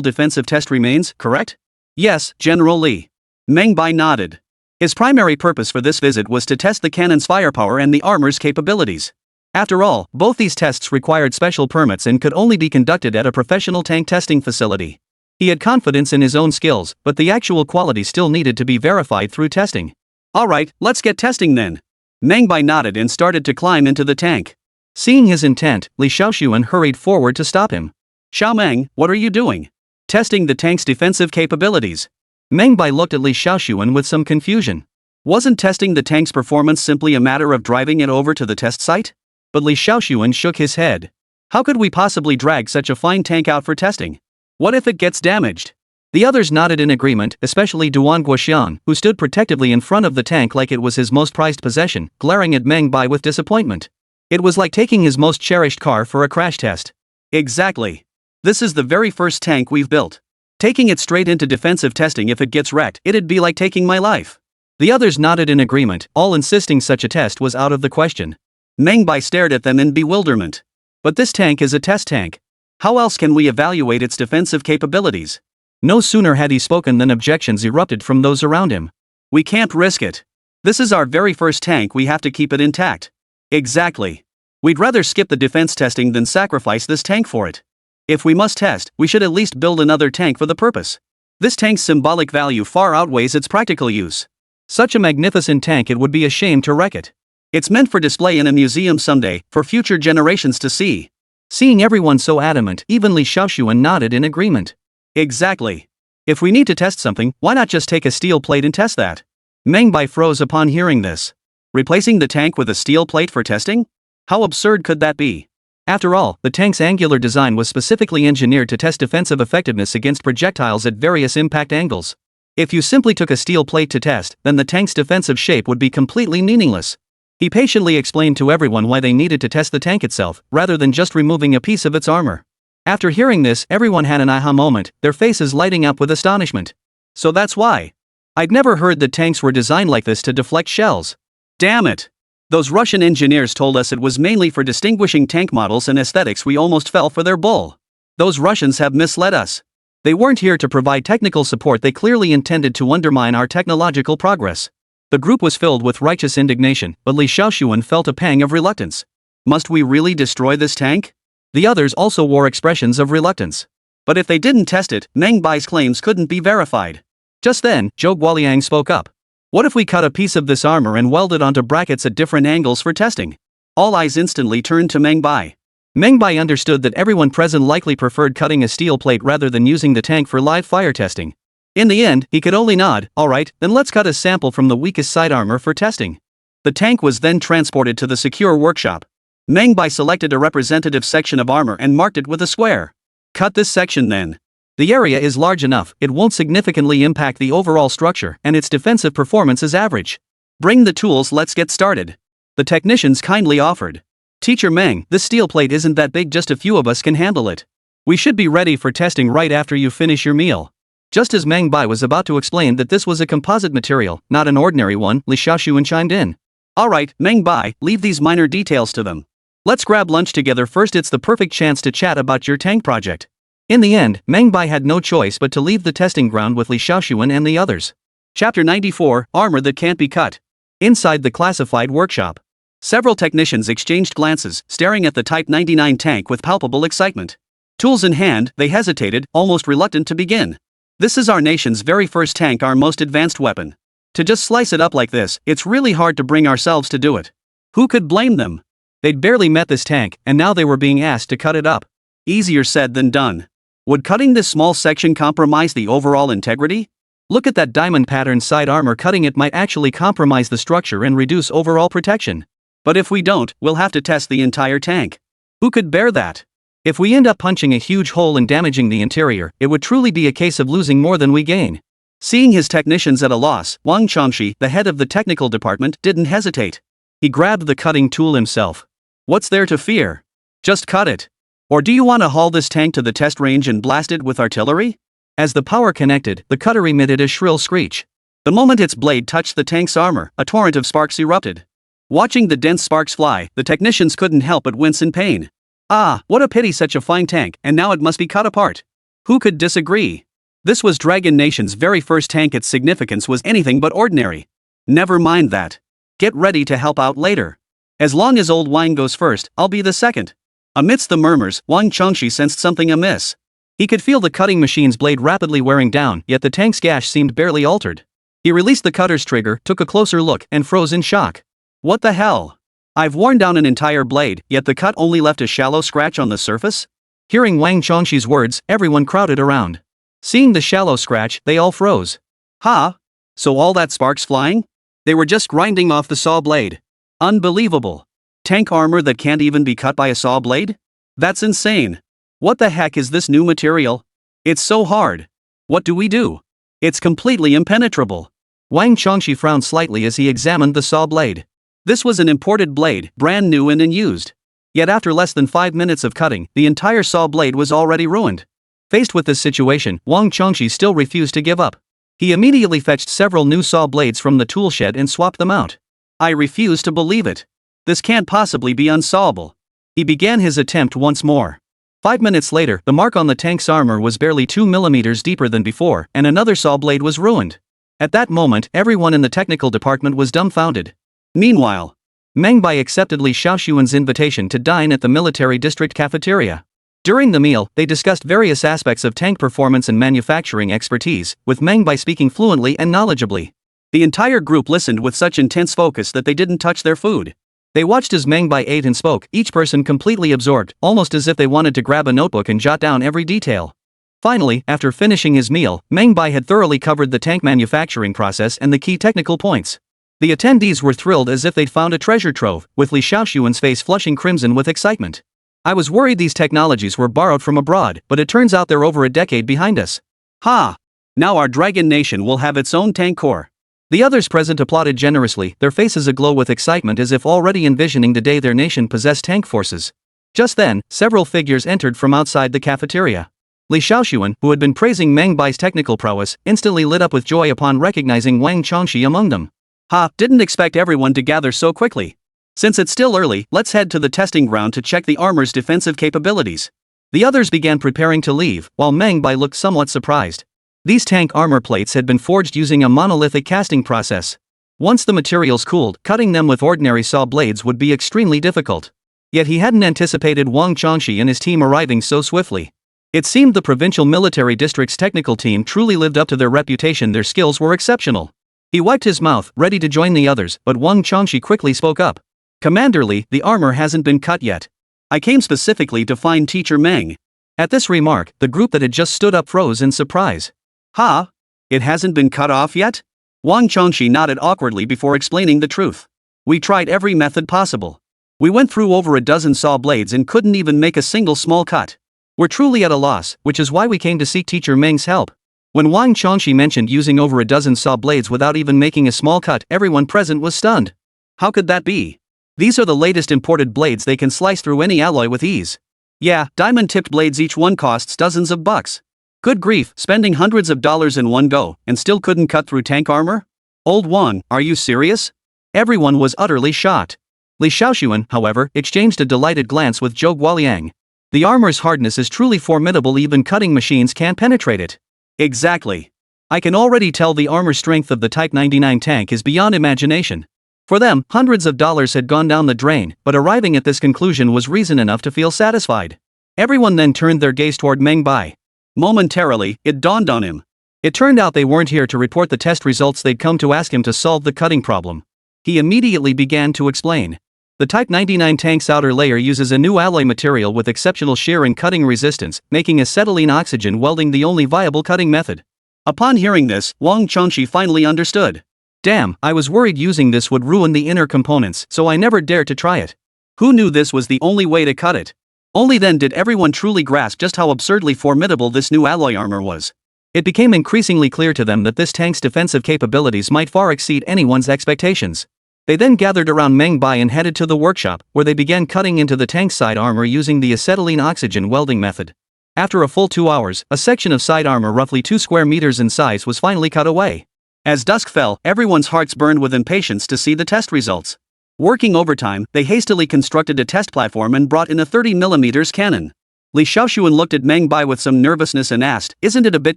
defensive test remains, correct? Yes, General Li. Meng Bai nodded. His primary purpose for this visit was to test the cannon's firepower and the armor's capabilities. After all, both these tests required special permits and could only be conducted at a professional tank testing facility. He had confidence in his own skills, but the actual quality still needed to be verified through testing. Alright, let's get testing then. Meng Bai nodded and started to climb into the tank. Seeing his intent, Li Shaoxuan hurried forward to stop him. Xiao Meng, what are you doing? Testing the tank's defensive capabilities. Meng Bai looked at Li Shaoxuan with some confusion. Wasn't testing the tank's performance simply a matter of driving it over to the test site? But Li Shaoxuan shook his head. How could we possibly drag such a fine tank out for testing? What if it gets damaged? The others nodded in agreement, especially Duan Guoxiang, who stood protectively in front of the tank like it was his most prized possession, glaring at Meng Bai with disappointment. It was like taking his most cherished car for a crash test. Exactly. This is the very first tank we've built. Taking it straight into defensive testing, if it gets wrecked, it'd be like taking my life. The others nodded in agreement, all insisting such a test was out of the question. Meng Bai stared at them in bewilderment. But this tank is a test tank. How else can we evaluate its defensive capabilities? No sooner had he spoken than objections erupted from those around him. We can't risk it. This is our very first tank, we have to keep it intact. Exactly. We'd rather skip the defense testing than sacrifice this tank for it. If we must test, we should at least build another tank for the purpose. This tank's symbolic value far outweighs its practical use. Such a magnificent tank, it would be a shame to wreck it. It's meant for display in a museum someday, for future generations to see. Seeing everyone so adamant, even Li Shaoxuan nodded in agreement. Exactly. If we need to test something, why not just take a steel plate and test that? Meng Bai froze upon hearing this. Replacing the tank with a steel plate for testing? How absurd could that be? After all, the tank's angular design was specifically engineered to test defensive effectiveness against projectiles at various impact angles. If you simply took a steel plate to test, then the tank's defensive shape would be completely meaningless. He patiently explained to everyone why they needed to test the tank itself, rather than just removing a piece of its armor. After hearing this, everyone had an aha moment, their faces lighting up with astonishment. So that's why. I'd never heard that tanks were designed like this to deflect shells. Damn it! Those Russian engineers told us it was mainly for distinguishing tank models and aesthetics. We almost fell for their bull. Those Russians have misled us. They weren't here to provide technical support, they clearly intended to undermine our technological progress. The group was filled with righteous indignation, but Li Shaoxuan felt a pang of reluctance. Must we really destroy this tank? The others also wore expressions of reluctance. But if they didn't test it, Meng Bai's claims couldn't be verified. Just then, Zhou Guoliang spoke up. What if we cut a piece of this armor and weld it onto brackets at different angles for testing? All eyes instantly turned to Meng Bai. Meng Bai understood that everyone present likely preferred cutting a steel plate rather than using the tank for live fire testing. In the end, he could only nod. Alright, then let's cut a sample from the weakest side armor for testing. The tank was then transported to the secure workshop. Meng Bai selected a representative section of armor and marked it with a square. Cut this section then. The area is large enough, it won't significantly impact the overall structure, and its defensive performance is average. Bring the tools, let's get started. The technicians kindly offered. Teacher Meng, this steel plate isn't that big, just a few of us can handle it. We should be ready for testing right after you finish your meal. Just as Meng Bai was about to explain that this was a composite material, not an ordinary one, Li Shaoxuan chimed in. Alright, Meng Bai, leave these minor details to them. Let's grab lunch together first, it's the perfect chance to chat about your tank project. In the end, Meng Bai had no choice but to leave the testing ground with Li Shaoxuan and the others. Chapter 94, Armor That Can't Be Cut. Inside the classified workshop. Several technicians exchanged glances, staring at the Type 99 tank with palpable excitement. Tools in hand, they hesitated, almost reluctant to begin. This is our nation's very first tank, our most advanced weapon. To just slice it up like this, it's really hard to bring ourselves to do it. Who could blame them? They'd barely met this tank, and now they were being asked to cut it up. Easier said than done. Would cutting this small section compromise the overall integrity? Look at that diamond pattern side armor. Cutting it might actually compromise the structure and reduce overall protection. But if we don't, we'll have to test the entire tank. Who could bear that? If we end up punching a huge hole and damaging the interior, it would truly be a case of losing more than we gain. Seeing his technicians at a loss, Wang Changxi, the head of the technical department, didn't hesitate. He grabbed the cutting tool himself. What's there to fear? Just cut it. Or do you want to haul this tank to the test range and blast it with artillery? As the power connected, the cutter emitted a shrill screech. The moment its blade touched the tank's armor, a torrent of sparks erupted. Watching the dense sparks fly, the technicians couldn't help but wince in pain. Ah, what a pity, such a fine tank, and now it must be cut apart. Who could disagree? This was Dragon Nation's very first tank. Its significance was anything but ordinary. Never mind that. Get ready to help out later. As long as old Wang goes first, I'll be the second. Amidst the murmurs, Wang Changxi sensed something amiss. He could feel the cutting machine's blade rapidly wearing down, yet the tank's gash seemed barely altered. He released the cutter's trigger, took a closer look, and froze in shock. What the hell? I've worn down an entire blade, yet the cut only left a shallow scratch on the surface? Hearing Wang Changxi's words, everyone crowded around. Seeing the shallow scratch, they all froze. Ha! So all that sparks flying? They were just grinding off the saw blade. Unbelievable. Tank armor that can't even be cut by a saw blade? That's insane. What the heck is this new material? It's so hard. What do we do? It's completely impenetrable. Wang Changxi frowned slightly as he examined the saw blade. This was an imported blade, brand new and unused. Yet after less than 5 minutes of cutting, the entire saw blade was already ruined. Faced with this situation, Wang Changxi still refused to give up. He immediately fetched several new saw blades from the tool shed and swapped them out. I refuse to believe it. This can't possibly be unsawable. He began his attempt once more. 5 minutes later, the mark on the tank's armor was barely 2 millimeters deeper than before, and another saw blade was ruined. At that moment, everyone in the technical department was dumbfounded. Meanwhile, Meng Bai accepted Li Shaoxuan's invitation to dine at the military district cafeteria. During the meal, they discussed various aspects of tank performance and manufacturing expertise, with Meng Bai speaking fluently and knowledgeably. The entire group listened with such intense focus that they didn't touch their food. They watched as Meng Bai ate and spoke, each person completely absorbed, almost as if they wanted to grab a notebook and jot down every detail. Finally, after finishing his meal, Meng Bai had thoroughly covered the tank manufacturing process and the key technical points. The attendees were thrilled as if they'd found a treasure trove, with Li Shaoxuan's face flushing crimson with excitement. I was worried these technologies were borrowed from abroad, but it turns out they're over a decade behind us. Ha! Now our Dragon Nation will have its own tank corps. The others present applauded generously, their faces aglow with excitement as if already envisioning the day their nation possessed tank forces. Just then, several figures entered from outside the cafeteria. Li Shaoxuan, who had been praising Meng Bai's technical prowess, instantly lit up with joy upon recognizing Wang Changxi among them. Ha, didn't expect everyone to gather so quickly. Since it's still early, let's head to the testing ground to check the armor's defensive capabilities. The others began preparing to leave, while Meng Bai looked somewhat surprised. These tank armor plates had been forged using a monolithic casting process. Once the materials cooled, cutting them with ordinary saw blades would be extremely difficult. Yet he hadn't anticipated Wang Changxi and his team arriving so swiftly. It seemed the provincial military district's technical team truly lived up to their reputation. Their skills were exceptional. He wiped his mouth, ready to join the others, but Wang Changxi quickly spoke up. Commander Li, the armor hasn't been cut yet. I came specifically to find Teacher Meng. At this remark, the group that had just stood up froze in surprise. Ha? It hasn't been cut off yet? Wang Changxi nodded awkwardly before explaining the truth. We tried every method possible. We went through over a dozen saw blades and couldn't even make a single small cut. We're truly at a loss, which is why we came to seek Teacher Meng's help. When Wang Changxi mentioned using over a dozen saw blades without even making a small cut, everyone present was stunned. How could that be? These are the latest imported blades. They can slice through any alloy with ease. Yeah, diamond-tipped blades, each one costs dozens of bucks. Good grief, spending hundreds of dollars in one go, and still couldn't cut through tank armor? Old Wang, are you serious? Everyone was utterly shocked. Li Shaoxuan, however, exchanged a delighted glance with Zhou Guoliang. The armor's hardness is truly formidable, even cutting machines can't penetrate it. Exactly. I can already tell the armor strength of the Type 99 tank is beyond imagination. For them, hundreds of dollars had gone down the drain, but arriving at this conclusion was reason enough to feel satisfied. Everyone then turned their gaze toward Meng Bai. Momentarily, it dawned on him. It turned out they weren't here to report the test results, they'd come to ask him to solve the cutting problem. He immediately began to explain. The Type 99 tank's outer layer uses a new alloy material with exceptional shear and cutting resistance, making acetylene oxygen welding the only viable cutting method. Upon hearing this, Wang Chongqi finally understood. Damn, I was worried using this would ruin the inner components, so I never dared to try it. Who knew this was the only way to cut it? Only then did everyone truly grasp just how absurdly formidable this new alloy armor was. It became increasingly clear to them that this tank's defensive capabilities might far exceed anyone's expectations. They then gathered around Meng Bai and headed to the workshop, where they began cutting into the tank's side armor using the acetylene oxygen welding method. After a full 2 hours, a section of side armor roughly 2 square meters in size was finally cut away. As dusk fell, everyone's hearts burned with impatience to see the test results. Working overtime, they hastily constructed a test platform and brought in a 30mm cannon. Li Shaoxuan looked at Meng Bai with some nervousness and asked, "Isn't it a bit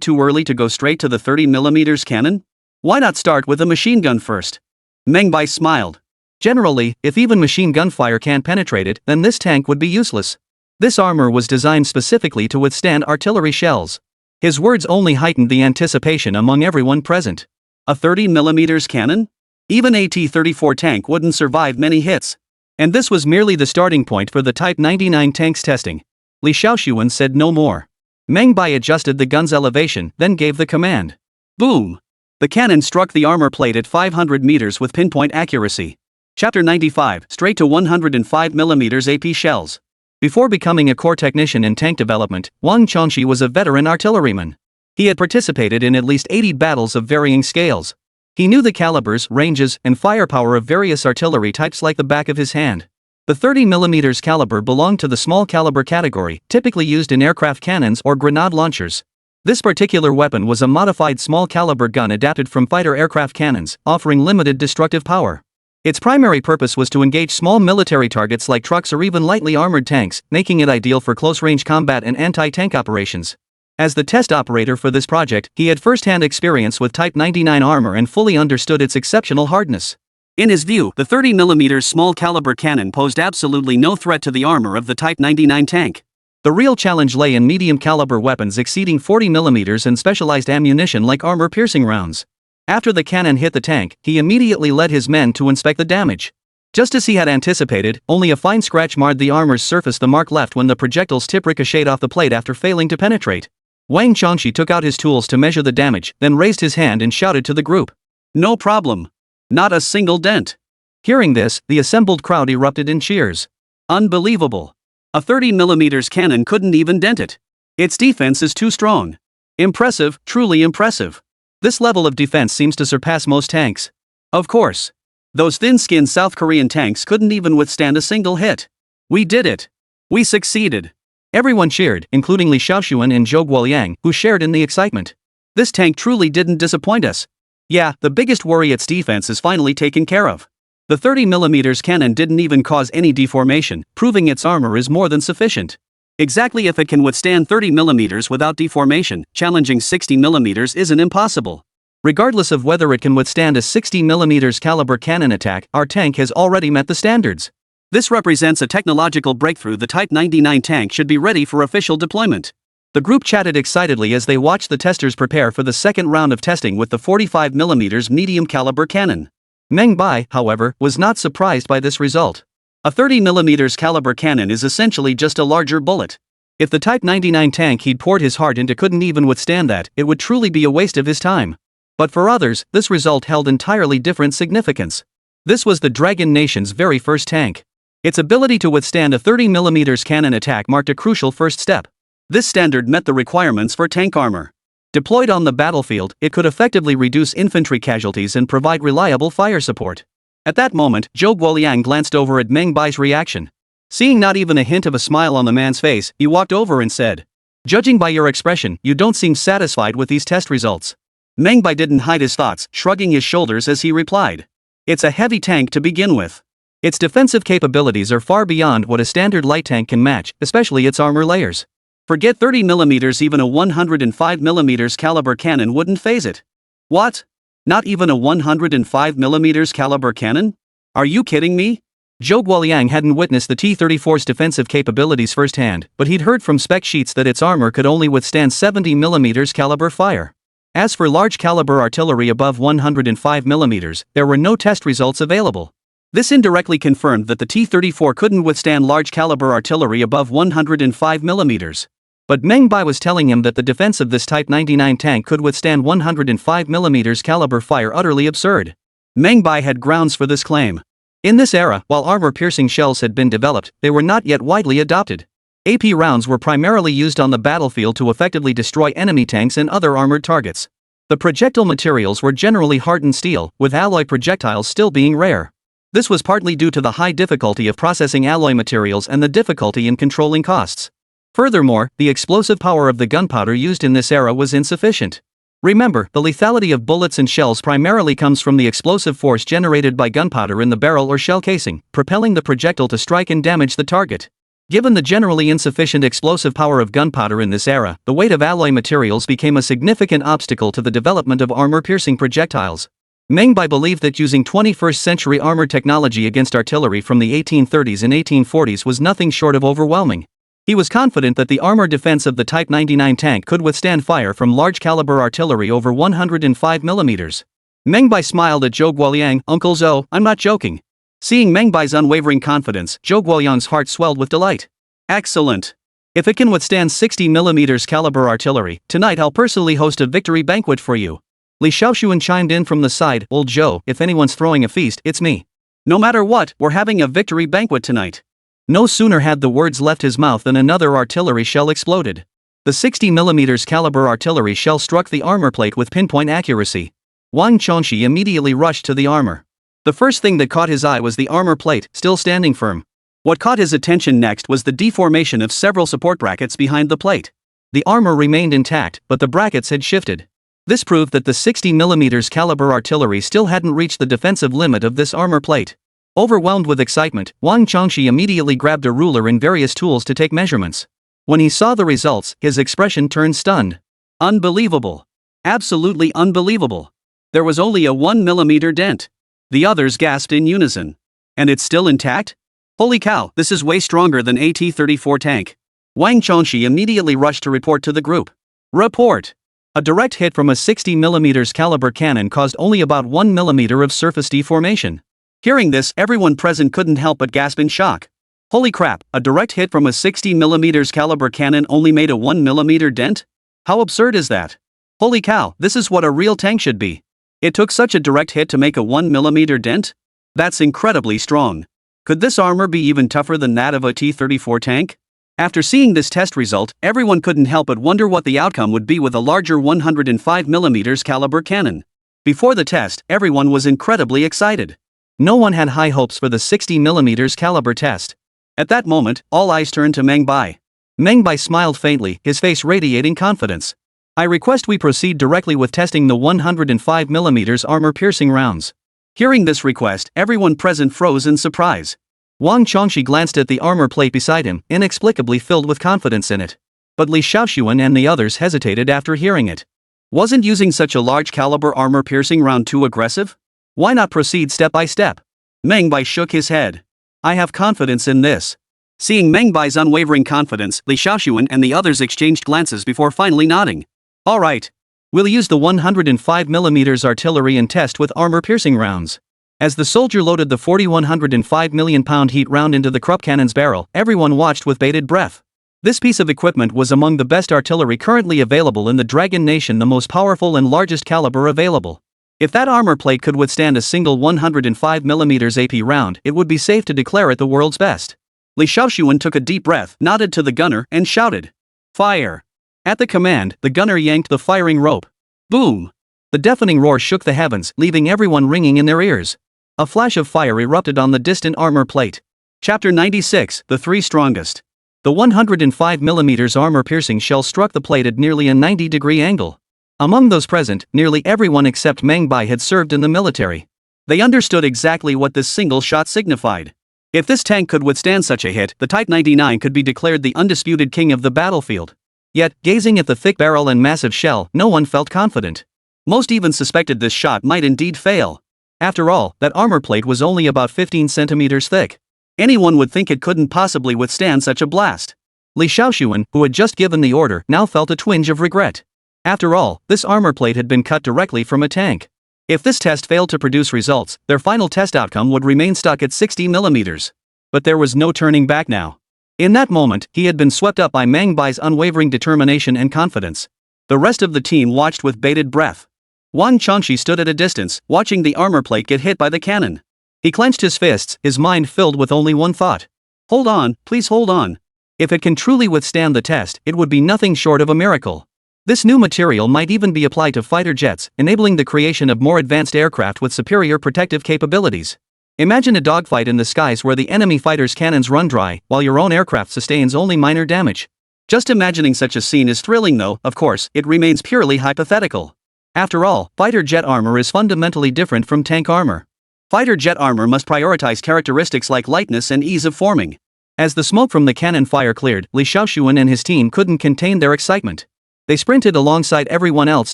too early to go straight to the 30mm cannon? Why not start with a machine gun first?" Meng Bai smiled. Generally, if even machine gun fire can't penetrate it, then this tank would be useless. This armor was designed specifically to withstand artillery shells. His words only heightened the anticipation among everyone present. A 30mm cannon? Even a T-34 tank wouldn't survive many hits. And this was merely the starting point for the Type 99 tank's testing. Li Shaoxuan said no more. Meng Bai adjusted the gun's elevation, then gave the command. Boom! The cannon struck the armor plate at 500 meters with pinpoint accuracy. Chapter 95, straight to 105mm AP shells. Before becoming a core technician in tank development, Wang Chongqi was a veteran artilleryman. He had participated in at least 80 battles of varying scales. He knew the calibers, ranges, and firepower of various artillery types like the back of his hand. The 30mm caliber belonged to the small caliber category, typically used in aircraft cannons or grenade launchers. This particular weapon was a modified small caliber gun adapted from fighter aircraft cannons, offering limited destructive power. Its primary purpose was to engage small military targets like trucks or even lightly armored tanks, making it ideal for close-range combat and anti-tank operations. As the test operator for this project, he had first-hand experience with Type 99 armor and fully understood its exceptional hardness. In his view, the 30mm small caliber cannon posed absolutely no threat to the armor of the Type 99 tank. The real challenge lay in medium caliber weapons exceeding 40mm and specialized ammunition like armor-piercing rounds. After the cannon hit the tank, he immediately led his men to inspect the damage. Just as he had anticipated, only a fine scratch marred the armor's surface. The mark left when the projectile's tip ricocheted off the plate after failing to penetrate. Wang Chongqi took out his tools to measure the damage, then raised his hand and shouted to the group. "No problem. Not a single dent." Hearing this, the assembled crowd erupted in cheers. Unbelievable. A 30mm cannon couldn't even dent it. Its defense is too strong. Impressive, truly impressive. This level of defense seems to surpass most tanks. Of course. Those thin-skinned South Korean tanks couldn't even withstand a single hit. We did it. We succeeded. Everyone cheered, including Li Shaoxuan and Zhou Guoliang, who shared in the excitement. This tank truly didn't disappoint us. Yeah, the biggest worry, its defense, is finally taken care of. The 30mm cannon didn't even cause any deformation, proving its armor is more than sufficient. Exactly, if it can withstand 30mm without deformation, challenging 60mm isn't impossible. Regardless of whether it can withstand a 60mm caliber cannon attack, our tank has already met the standards. This represents a technological breakthrough. The Type 99 tank should be ready for official deployment. The group chatted excitedly as they watched the testers prepare for the second round of testing with the 45mm medium caliber cannon. Meng Bai, however, was not surprised by this result. A 30mm caliber cannon is essentially just a larger bullet. If the Type 99 tank he'd poured his heart into couldn't even withstand that, it would truly be a waste of his time. But for others, this result held entirely different significance. This was the Dragon Nation's very first tank. Its ability to withstand a 30mm cannon attack marked a crucial first step. This standard met the requirements for tank armor. Deployed on the battlefield, it could effectively reduce infantry casualties and provide reliable fire support. At that moment, Zhou Guoliang glanced over at Meng Bai's reaction. Seeing not even a hint of a smile on the man's face, he walked over and said, "Judging by your expression, you don't seem satisfied with these test results." Meng Bai didn't hide his thoughts, shrugging his shoulders as he replied. "It's a heavy tank to begin with. Its defensive capabilities are far beyond what a standard light tank can match, especially its armor layers. Forget 30mm, even a 105mm caliber cannon wouldn't phase it." "What? Not even a 105mm caliber cannon? Are you kidding me?" Zhou Guoliang hadn't witnessed the T-34's defensive capabilities firsthand, but he'd heard from spec sheets that its armor could only withstand 70mm caliber fire. As for large caliber artillery above 105mm, there were no test results available. This indirectly confirmed that the T-34 couldn't withstand large-caliber artillery above 105 millimeters. But Meng Bai was telling him that the defense of this Type 99 tank could withstand 105 millimeters caliber fire, utterly absurd. Meng Bai had grounds for this claim. In this era, while armor-piercing shells had been developed, they were not yet widely adopted. AP rounds were primarily used on the battlefield to effectively destroy enemy tanks and other armored targets. The projectile materials were generally hardened steel, with alloy projectiles still being rare. This was partly due to the high difficulty of processing alloy materials and the difficulty in controlling costs. Furthermore, the explosive power of the gunpowder used in this era was insufficient. Remember, the lethality of bullets and shells primarily comes from the explosive force generated by gunpowder in the barrel or shell casing, propelling the projectile to strike and damage the target. Given the generally insufficient explosive power of gunpowder in this era, the weight of alloy materials became a significant obstacle to the development of armor-piercing projectiles. Meng Bai believed that using 21st-century armor technology against artillery from the 1830s and 1840s was nothing short of overwhelming. He was confident that the armor defense of the Type 99 tank could withstand fire from large-caliber artillery over 105 millimeters. Meng Bai smiled at Zhou Guoliang. "Uncle Zhou, I'm not joking." Seeing Meng Bai's unwavering confidence, Zhou Guoliang's heart swelled with delight. "Excellent. If it can withstand 60 millimeters caliber artillery, tonight I'll personally host a victory banquet for you." Li Shaoxuan chimed in from the side. "Old Zhou, if anyone's throwing a feast, it's me. No matter what, we're having a victory banquet tonight." No sooner had the words left his mouth than another artillery shell exploded. The 60 millimeters caliber artillery shell struck the armor plate with pinpoint accuracy. Wang Chongshi immediately rushed to the armor. The first thing that caught his eye was the armor plate, still standing firm. What caught his attention next was the deformation of several support brackets behind the plate. The armor remained intact, but the brackets had shifted. This proved that the 60 millimeters caliber artillery still hadn't reached the defensive limit of this armor plate. Overwhelmed with excitement, Wang Chongshi immediately grabbed a ruler and various tools to take measurements. When he saw the results, his expression turned stunned. Unbelievable. Absolutely unbelievable. There was only a 1 millimeter dent. The others gasped in unison. And it's still intact? Holy cow, this is way stronger than a T-34 tank. Wang Chongshi immediately rushed to report to the group. Report. A direct hit from a 60 millimeters caliber cannon caused only about 1 millimeter of surface deformation. Hearing this, everyone present couldn't help but gasp in shock. Holy crap, a direct hit from a 60 millimeters caliber cannon only made a 1 millimeter dent? How absurd is that? Holy cow, this is what a real tank should be. It took such a direct hit to make a 1 millimeter dent? That's incredibly strong. Could this armor be even tougher than that of a T-34 tank? After seeing this test result, everyone couldn't help but wonder what the outcome would be with a larger 105 millimeters caliber cannon. Before the test, everyone was incredibly excited. No one had high hopes for the 60 millimeters caliber test. At that moment, all eyes turned to Meng Bai. Meng Bai smiled faintly, his face radiating confidence. "I request we proceed directly with testing the 105 millimeters armor-piercing rounds." Hearing this request, everyone present froze in surprise. Wang Chongshi glanced at the armor plate beside him, inexplicably filled with confidence in it. But Li Shaoxuan and the others hesitated after hearing it. Wasn't using such a large caliber armor-piercing round too aggressive? Why not proceed step by step? Meng Bai shook his head. "I have confidence in this." Seeing Meng Bai's unwavering confidence, Li Shaoxuan and the others exchanged glances before finally nodding. "All right. We'll use the 105 millimeters artillery and test with armor-piercing rounds." As the soldier loaded the 4,105 million-pound heat round into the Krupp cannon's barrel, everyone watched with bated breath. This piece of equipment was among the best artillery currently available in the Dragon Nation, the most powerful and largest caliber available. If that armor plate could withstand a single 105 millimeters AP round, it would be safe to declare it the world's best. Li Shaoxuan took a deep breath, nodded to the gunner, and shouted, "Fire!" At the command, the gunner yanked the firing rope. Boom! The deafening roar shook the heavens, leaving everyone ringing in their ears. A flash of fire erupted on the distant armor plate. Chapter 96, The Three Strongest. The 105 millimeters armor-piercing shell struck the plate at nearly a 90-degree angle. Among those present, nearly everyone except Meng Bai had served in the military. They understood exactly what this single shot signified. If this tank could withstand such a hit, the Type 99 could be declared the undisputed king of the battlefield. Yet, gazing at the thick barrel and massive shell, no one felt confident. Most even suspected this shot might indeed fail. After all, that armor plate was only about 15 centimeters thick. Anyone would think it couldn't possibly withstand such a blast. Li Shaoxuan, who had just given the order, now felt a twinge of regret. After all, this armor plate had been cut directly from a tank. If this test failed to produce results, their final test outcome would remain stuck at 60 millimeters. But there was no turning back now. In that moment, he had been swept up by Meng Bai's unwavering determination and confidence. The rest of the team watched with bated breath. Wang Changxi stood at a distance, watching the armor plate get hit by the cannon. He clenched his fists, his mind filled with only one thought. Hold on, please hold on. If it can truly withstand the test, it would be nothing short of a miracle. This new material might even be applied to fighter jets, enabling the creation of more advanced aircraft with superior protective capabilities. Imagine a dogfight in the skies where the enemy fighter's cannons run dry, while your own aircraft sustains only minor damage. Just imagining such a scene is thrilling though, of course, it remains purely hypothetical. After all, fighter jet armor is fundamentally different from tank armor. Fighter jet armor must prioritize characteristics like lightness and ease of forming. As the smoke from the cannon fire cleared, Li Shaoxuan and his team couldn't contain their excitement. They sprinted alongside everyone else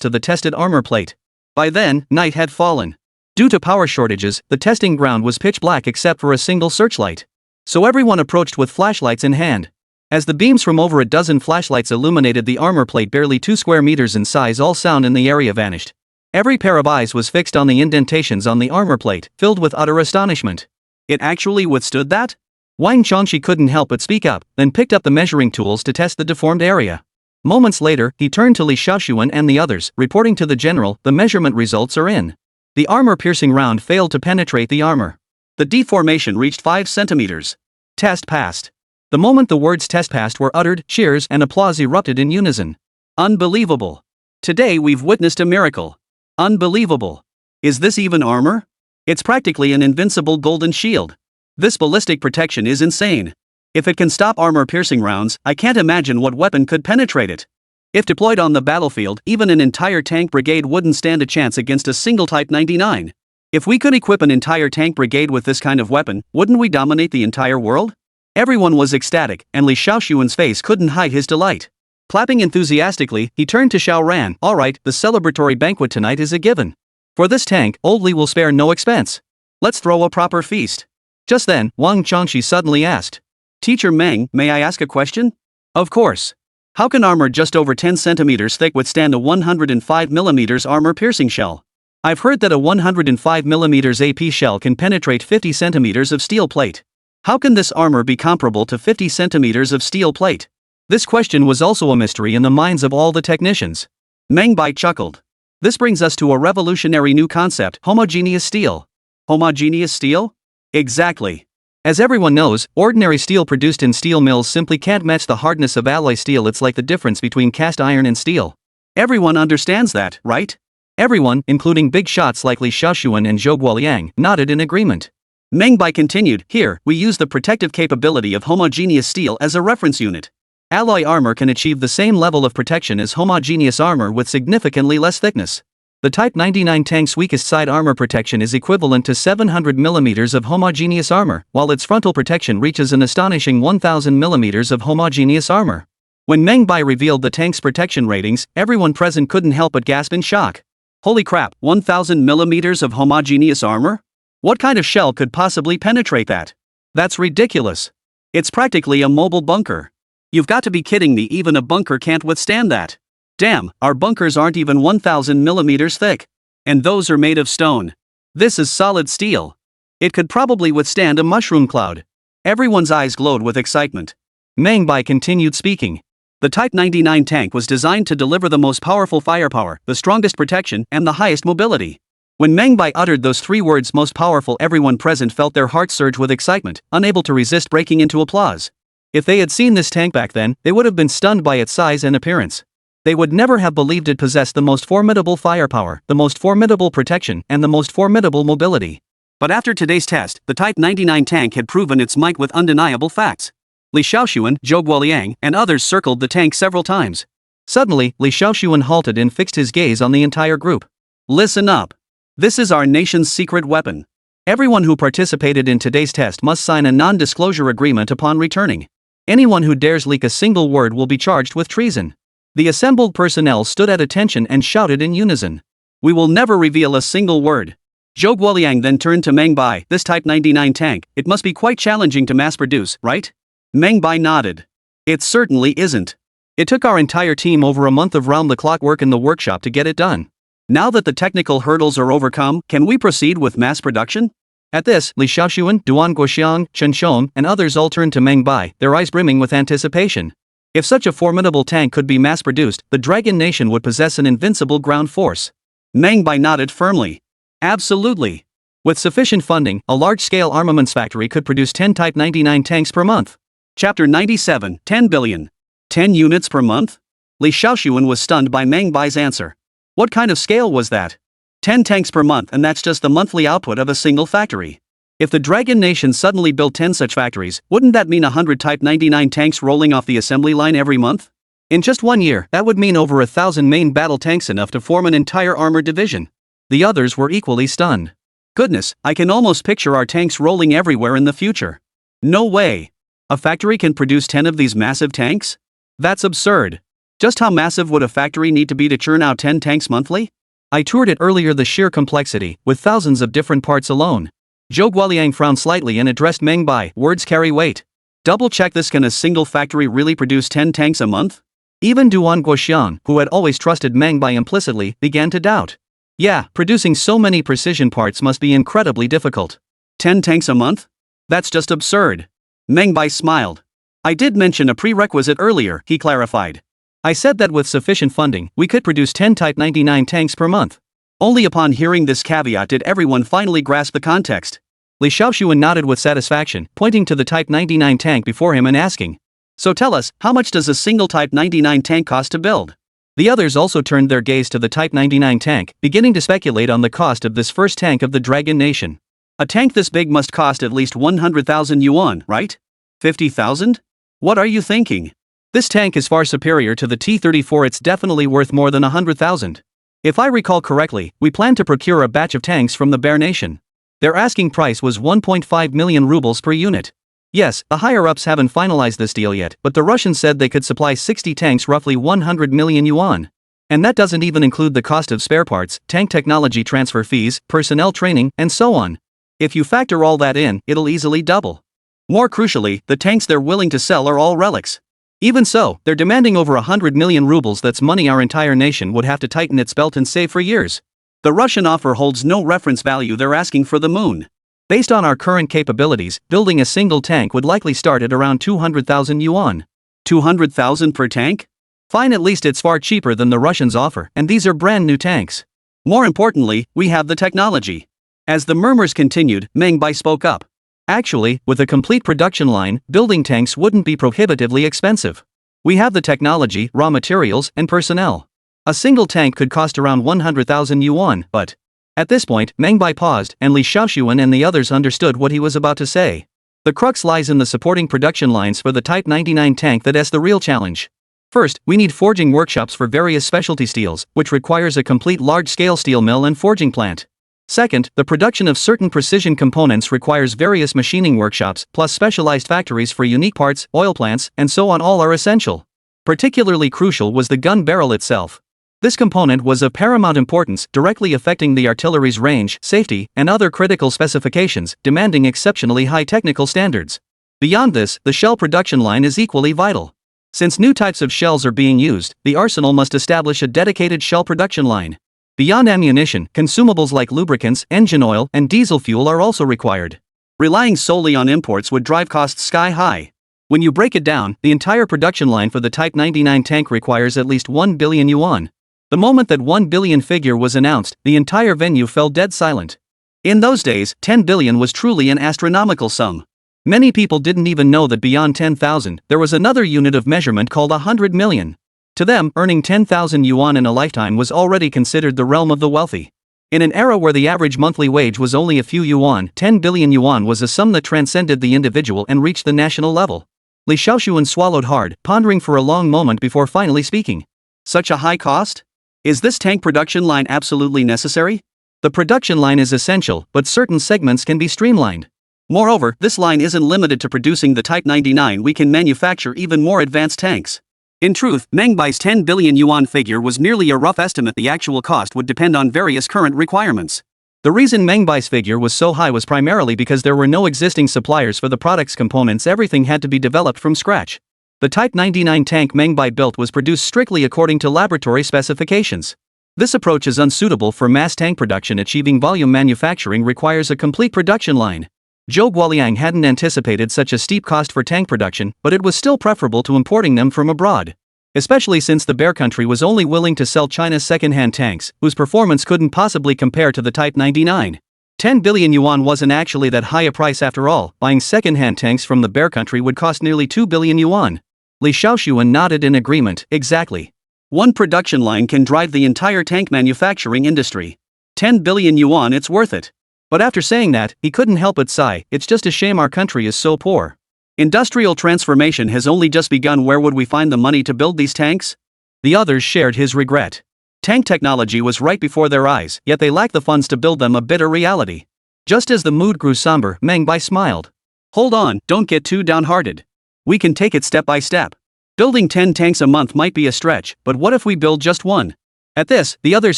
to the tested armor plate. By then, night had fallen. Due to power shortages, the testing ground was pitch black except for a single searchlight. So everyone approached with flashlights in hand. As the beams from over a dozen flashlights illuminated the armor plate barely 2 square meters in size, all sound in the area vanished. Every pair of eyes was fixed on the indentations on the armor plate, filled with utter astonishment. It actually withstood that? Wang Changxi couldn't help but speak up, then picked up the measuring tools to test the deformed area. Moments later, he turned to Li Shaoxuan and the others, reporting to the general, the measurement results are in. The armor-piercing round failed to penetrate the armor. The deformation reached 5 centimeters. Test passed. The moment the words test passed were uttered, cheers and applause erupted in unison. Unbelievable. Today we've witnessed a miracle. Unbelievable. Is this even armor? It's practically an invincible golden shield. This ballistic protection is insane. If it can stop armor-piercing rounds, I can't imagine what weapon could penetrate it. If deployed on the battlefield, even an entire tank brigade wouldn't stand a chance against a single Type 99. If we could equip an entire tank brigade with this kind of weapon, wouldn't we dominate the entire world? Everyone was ecstatic, and Li Shaoxuan's face couldn't hide his delight. Clapping enthusiastically, he turned to Xiao Ran. All right, the celebratory banquet tonight is a given. For this tank, old Li will spare no expense. Let's throw a proper feast. Just then, Wang Changxi suddenly asked. Teacher Meng, may I ask a question? Of course. How can armor just over 10 centimeters thick withstand a 105 millimeters armor-piercing shell? I've heard that a 105 millimeters AP shell can penetrate 50 centimeters of steel plate. How can this armor be comparable to 50 centimeters of steel plate? This question was also a mystery in the minds of all the technicians. Meng Bai chuckled. This brings us to a revolutionary new concept, homogeneous steel. Homogeneous steel? Exactly. As everyone knows, ordinary steel produced in steel mills simply can't match the hardness of alloy steel. It's like the difference between cast iron and steel. Everyone understands that, right? Everyone, including big shots like Li Shaoxuan and Zhou Guoliang, nodded in agreement. Meng Bai continued, here, we use the protective capability of homogeneous steel as a reference unit. Alloy armor can achieve the same level of protection as homogeneous armor with significantly less thickness. The Type 99 tank's weakest side armor protection is equivalent to 700 mm of homogeneous armor, while its frontal protection reaches an astonishing 1000 mm of homogeneous armor. When Meng Bai revealed the tank's protection ratings, everyone present couldn't help but gasp in shock. Holy crap, 1000 mm of homogeneous armor? What kind of shell could possibly penetrate that? That's ridiculous. It's practically a mobile bunker. You've got to be kidding me, even a bunker can't withstand that. Damn, our bunkers aren't even 1000 millimeters thick. And those are made of stone. This is solid steel. It could probably withstand a mushroom cloud. Everyone's eyes glowed with excitement. Meng Bai continued speaking. The Type 99 tank was designed to deliver the most powerful firepower, the strongest protection, and the highest mobility. When Meng Bai uttered those 3 words, most powerful, everyone present felt their hearts surge with excitement, unable to resist breaking into applause. If they had seen this tank back then, they would have been stunned by its size and appearance. They would never have believed it possessed the most formidable firepower, the most formidable protection, and the most formidable mobility. But after today's test, the Type 99 tank had proven its might with undeniable facts. Li Shaoxuan, Zhou Guoliang, and others circled the tank several times. Suddenly, Li Shaoxuan halted and fixed his gaze on the entire group. Listen up. This is our nation's secret weapon. Everyone who participated in today's test must sign a non-disclosure agreement upon returning. Anyone who dares leak a single word will be charged with treason. The assembled personnel stood at attention and shouted in unison. We will never reveal a single word. Zhou Guoliang then turned to Meng Bai. This Type 99 tank, it must be quite challenging to mass produce, right? Meng Bai nodded. It certainly isn't. It took our entire team over a month of round-the-clock work in the workshop to get it done. Now that the technical hurdles are overcome, can we proceed with mass production? At this, Li Xiaoxuan, Duan Guoxiang, Chen Shong, and others all turned to Meng Bai, their eyes brimming with anticipation. If such a formidable tank could be mass-produced, the Dragon Nation would possess an invincible ground force. Meng Bai nodded firmly. Absolutely. With sufficient funding, a large-scale armaments factory could produce 10 Type 99 tanks per month. Chapter 97, 10 billion. 10 units per month? Li Xiaoxuan was stunned by Meng Bai's answer. What kind of scale was that? 10 tanks per month, and that's just the monthly output of a single factory. If the Dragon Nation suddenly built 10 such factories, wouldn't that mean 100 Type 99 tanks rolling off the assembly line every month? In just 1 year, that would mean over 1,000 main battle tanks, enough to form an entire armored division. The others were equally stunned. Goodness, I can almost picture our tanks rolling everywhere in the future. No way. A factory can produce 10 of these massive tanks? That's absurd. Just how massive would a factory need to be to churn out 10 tanks monthly? I toured it earlier. The sheer complexity, with thousands of different parts alone. Zhou Guoliang frowned slightly and addressed Meng Bai. Words carry weight. Double check this. Can a single factory really produce 10 tanks a month? Even Duan Guoxiang, who had always trusted Meng Bai implicitly, began to doubt. Yeah, producing so many precision parts must be incredibly difficult. 10 tanks a month? That's just absurd. Meng Bai smiled. I did mention a prerequisite earlier, he clarified. I said that with sufficient funding, we could produce 10 Type 99 tanks per month. Only upon hearing this caveat did everyone finally grasp the context. Li Xiaoxuan nodded with satisfaction, pointing to the Type 99 tank before him and asking. So tell us, how much does a single Type 99 tank cost to build? The others also turned their gaze to the Type 99 tank, beginning to speculate on the cost of this first tank of the Dragon Nation. A tank this big must cost at least 100,000 yuan, right? 50,000? What are you thinking? This tank is far superior to the T-34. It's definitely worth more than 100,000. If I recall correctly, we plan to procure a batch of tanks from the Bear Nation. Their asking price was 1.5 million rubles per unit. Yes, the higher-ups haven't finalized this deal yet, but the Russians said they could supply 60 tanks, roughly 100 million yuan. And that doesn't even include the cost of spare parts, tank technology transfer fees, personnel training, and so on. If you factor all that in, it'll easily double. More crucially, the tanks they're willing to sell are all relics. Even so, they're demanding over 100 million rubles. That's money our entire nation would have to tighten its belt and save for years. The Russian offer holds no reference value. They're asking for the moon. Based on our current capabilities, building a single tank would likely start at around 200,000 yuan. 200,000 per tank? Fine, at least it's far cheaper than the Russians offer, and these are brand new tanks. More importantly, we have the technology. As the murmurs continued, Meng Bai spoke up. Actually, with a complete production line, building tanks wouldn't be prohibitively expensive. We have the technology, raw materials, and personnel. A single tank could cost around 100,000 yuan, but... At this point, Meng Bai paused, and Li Xiaoxuan and the others understood what he was about to say. The crux lies in the supporting production lines for the Type 99 tank. That's the real challenge. First, we need forging workshops for various specialty steels, which requires a complete large-scale steel mill and forging plant. Second, the production of certain precision components requires various machining workshops, plus specialized factories for unique parts, oil plants, and so on. All are essential. Particularly crucial was the gun barrel itself. This component was of paramount importance, directly affecting the artillery's range, safety, and other critical specifications, demanding exceptionally high technical standards. Beyond this, the shell production line is equally vital. Since new types of shells are being used, the arsenal must establish a dedicated shell production line. Beyond ammunition, consumables like lubricants, engine oil, and diesel fuel are also required. Relying solely on imports would drive costs sky high. When you break it down, the entire production line for the Type 99 tank requires at least 1 billion yuan. The moment that 1 billion figure was announced, the entire venue fell dead silent. In those days, 10 billion was truly an astronomical sum. Many people didn't even know that beyond 10,000, there was another unit of measurement called 100 million. To them, earning 10,000 yuan in a lifetime was already considered the realm of the wealthy. In an era where the average monthly wage was only a few yuan, 10 billion yuan was a sum that transcended the individual and reached the national level. Li Xiaoxuan swallowed hard, pondering for a long moment before finally speaking. Such a high cost? Is this tank production line absolutely necessary? The production line is essential, but certain segments can be streamlined. Moreover, this line isn't limited to producing the Type 99. We can manufacture even more advanced tanks. In truth, Meng Bai's 10 billion yuan figure was merely a rough estimate. The actual cost would depend on various current requirements. The reason Meng Bai's figure was so high was primarily because there were no existing suppliers for the product's components. Everything had to be developed from scratch. The Type 99 tank Meng Bai built was produced strictly according to laboratory specifications. This approach is unsuitable for mass tank production. Achieving volume manufacturing requires a complete production line. Zhou Guoliang hadn't anticipated such a steep cost for tank production, but it was still preferable to importing them from abroad. Especially since the bear country was only willing to sell China's second-hand tanks, whose performance couldn't possibly compare to the Type 99. 10 billion yuan wasn't actually that high a price after all. Buying second-hand tanks from the bear country would cost nearly 2 billion yuan. Li Xiaoxuan nodded in agreement. Exactly. One production line can drive the entire tank manufacturing industry. 10 billion yuan, it's worth it. But after saying that, he couldn't help but sigh. It's just a shame our country is so poor. Industrial transformation has only just begun. Where would we find the money to build these tanks? The others shared his regret. Tank technology was right before their eyes, yet they lacked the funds to build them. A bitter reality. Just as the mood grew somber, Meng Bai smiled. Hold on, don't get too downhearted. We can take it step by step. Building 10 tanks a month might be a stretch, but what if we build just one? At this, the others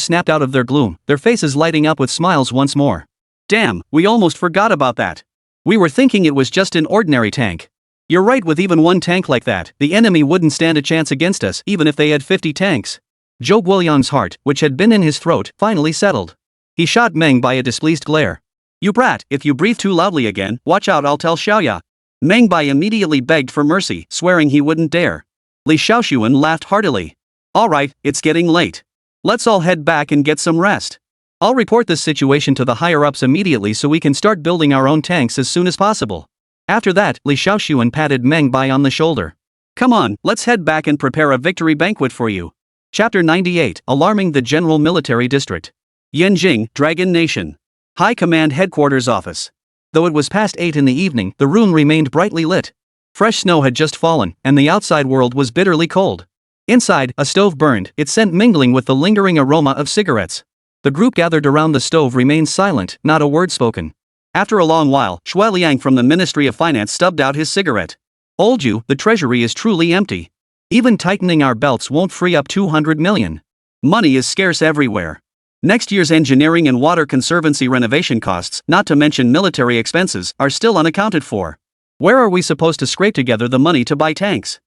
snapped out of their gloom, their faces lighting up with smiles once more. Damn, we almost forgot about that. We were thinking it was just an ordinary tank. You're right, with even one tank like that, the enemy wouldn't stand a chance against us, even if they had 50 tanks. Zhou Guoliang's heart, which had been in his throat, finally settled. He shot Meng Bai a displeased glare. You brat, if you breathe too loudly again, watch out, I'll tell Xiaoya. Meng Bai immediately begged for mercy, swearing he wouldn't dare. Li Xiaoxuan laughed heartily. Alright, it's getting late. Let's all head back and get some rest. I'll report this situation to the higher-ups immediately so we can start building our own tanks as soon as possible. After that, Li Xiaoxuan patted Meng Bai on the shoulder. Come on, let's head back and prepare a victory banquet for you. Chapter 98, Alarming the General Military District. Yanjing, Dragon Nation. High Command Headquarters Office. Though it was past 8 in the evening, the room remained brightly lit. Fresh snow had just fallen, and the outside world was bitterly cold. Inside, a stove burned, its scent mingling with the lingering aroma of cigarettes. The group gathered around the stove remained silent, not a word spoken. After a long while, Shui Liang from the Ministry of Finance stubbed out his cigarette. Old you, the treasury is truly empty. Even tightening our belts won't free up 200 million. Money is scarce everywhere. Next year's engineering and water conservancy renovation costs, not to mention military expenses, are still unaccounted for. Where are we supposed to scrape together the money to buy tanks?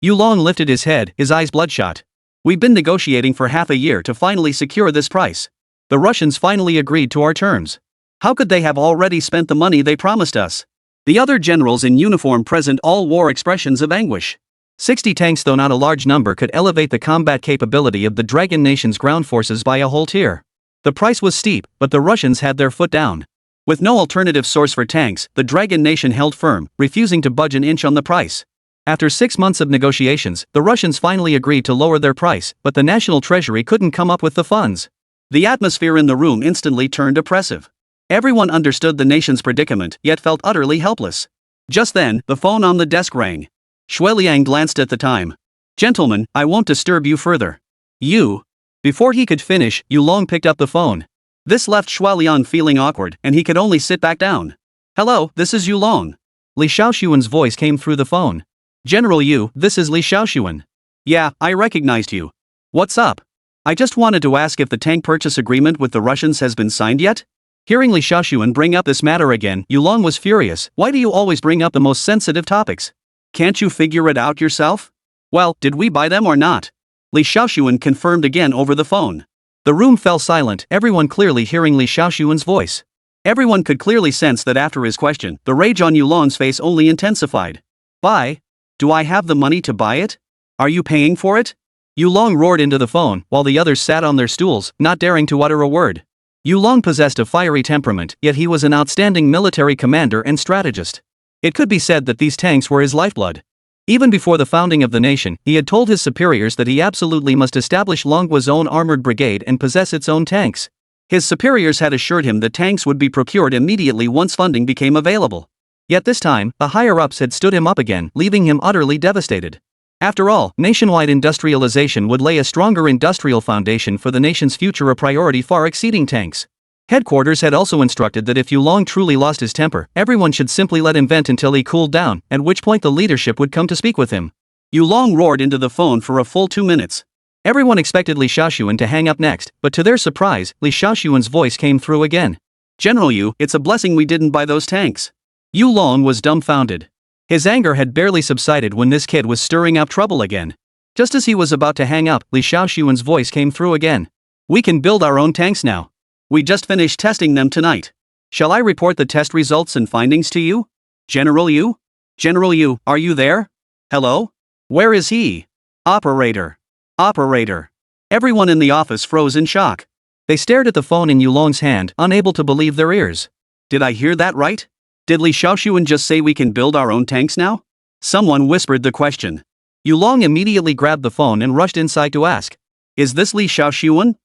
Yulong lifted his head, his eyes bloodshot. We've been negotiating for half a year to finally secure this price. The Russians finally agreed to our terms. How could they have already spent the money they promised us? The other generals in uniform present all wore expressions of anguish. 60 tanks, though not a large number, could elevate the combat capability of the Dragon Nation's ground forces by a whole tier. The price was steep, but the Russians had their foot down. With no alternative source for tanks, the Dragon Nation held firm, refusing to budge an inch on the price. After 6 months of negotiations, the Russians finally agreed to lower their price, but the national treasury couldn't come up with the funds. The atmosphere in the room instantly turned oppressive. Everyone understood the nation's predicament, yet felt utterly helpless. Just then, the phone on the desk rang. Shui Liang glanced at the time. Gentlemen, I won't disturb you further. You. Before he could finish, Yulong picked up the phone. This left Shui Liang feeling awkward, and he could only sit back down. Hello, this is Yulong. Li Xiaoxuan's voice came through the phone. General Yu, this is Li Xiaoxuan. Yeah, I recognized you. What's up? I just wanted to ask if the tank purchase agreement with the Russians has been signed yet? Hearing Li Xiaoxuan bring up this matter again, Yulong was furious. Why do you always bring up the most sensitive topics? Can't you figure it out yourself? Well, did we buy them or not? Li Xiaoxuan confirmed again over the phone. The room fell silent, everyone clearly hearing Li Xiaoxuan's voice. Everyone could clearly sense that after his question, the rage on Yulong's face only intensified. Buy? Do I have the money to buy it? Are you paying for it? Yulong roared into the phone, while the others sat on their stools, not daring to utter a word. Yulong possessed a fiery temperament, yet he was an outstanding military commander and strategist. It could be said that these tanks were his lifeblood. Even before the founding of the nation, he had told his superiors that he absolutely must establish Longgua's own armored brigade and possess its own tanks. His superiors had assured him that tanks would be procured immediately once funding became available. Yet this time, the higher-ups had stood him up again, leaving him utterly devastated. After all, nationwide industrialization would lay a stronger industrial foundation for the nation's future, a priority far exceeding tanks. Headquarters had also instructed that if Yulong truly lost his temper, everyone should simply let him vent until he cooled down, at which point the leadership would come to speak with him. Yulong roared into the phone for a full 2 minutes. Everyone expected Li Xiaoxuan to hang up next, but to their surprise, Li Xiaoxuan's voice came through again. General Yu, it's a blessing we didn't buy those tanks. Yulong was dumbfounded. His anger had barely subsided when this kid was stirring up trouble again. Just as he was about to hang up, Li Xiaoxuan's voice came through again. We can build our own tanks now. We just finished testing them tonight. Shall I report the test results and findings to you? General Yu? General Yu, are you there? Hello? Where is he? Operator. Operator. Everyone in the office froze in shock. They stared at the phone in Yulong's hand, unable to believe their ears. Did I hear that right? Did Li Shaoxuan just say we can build our own tanks now? Someone whispered the question. Yulong immediately grabbed the phone and rushed inside to ask. Is this Li Shaoxuan?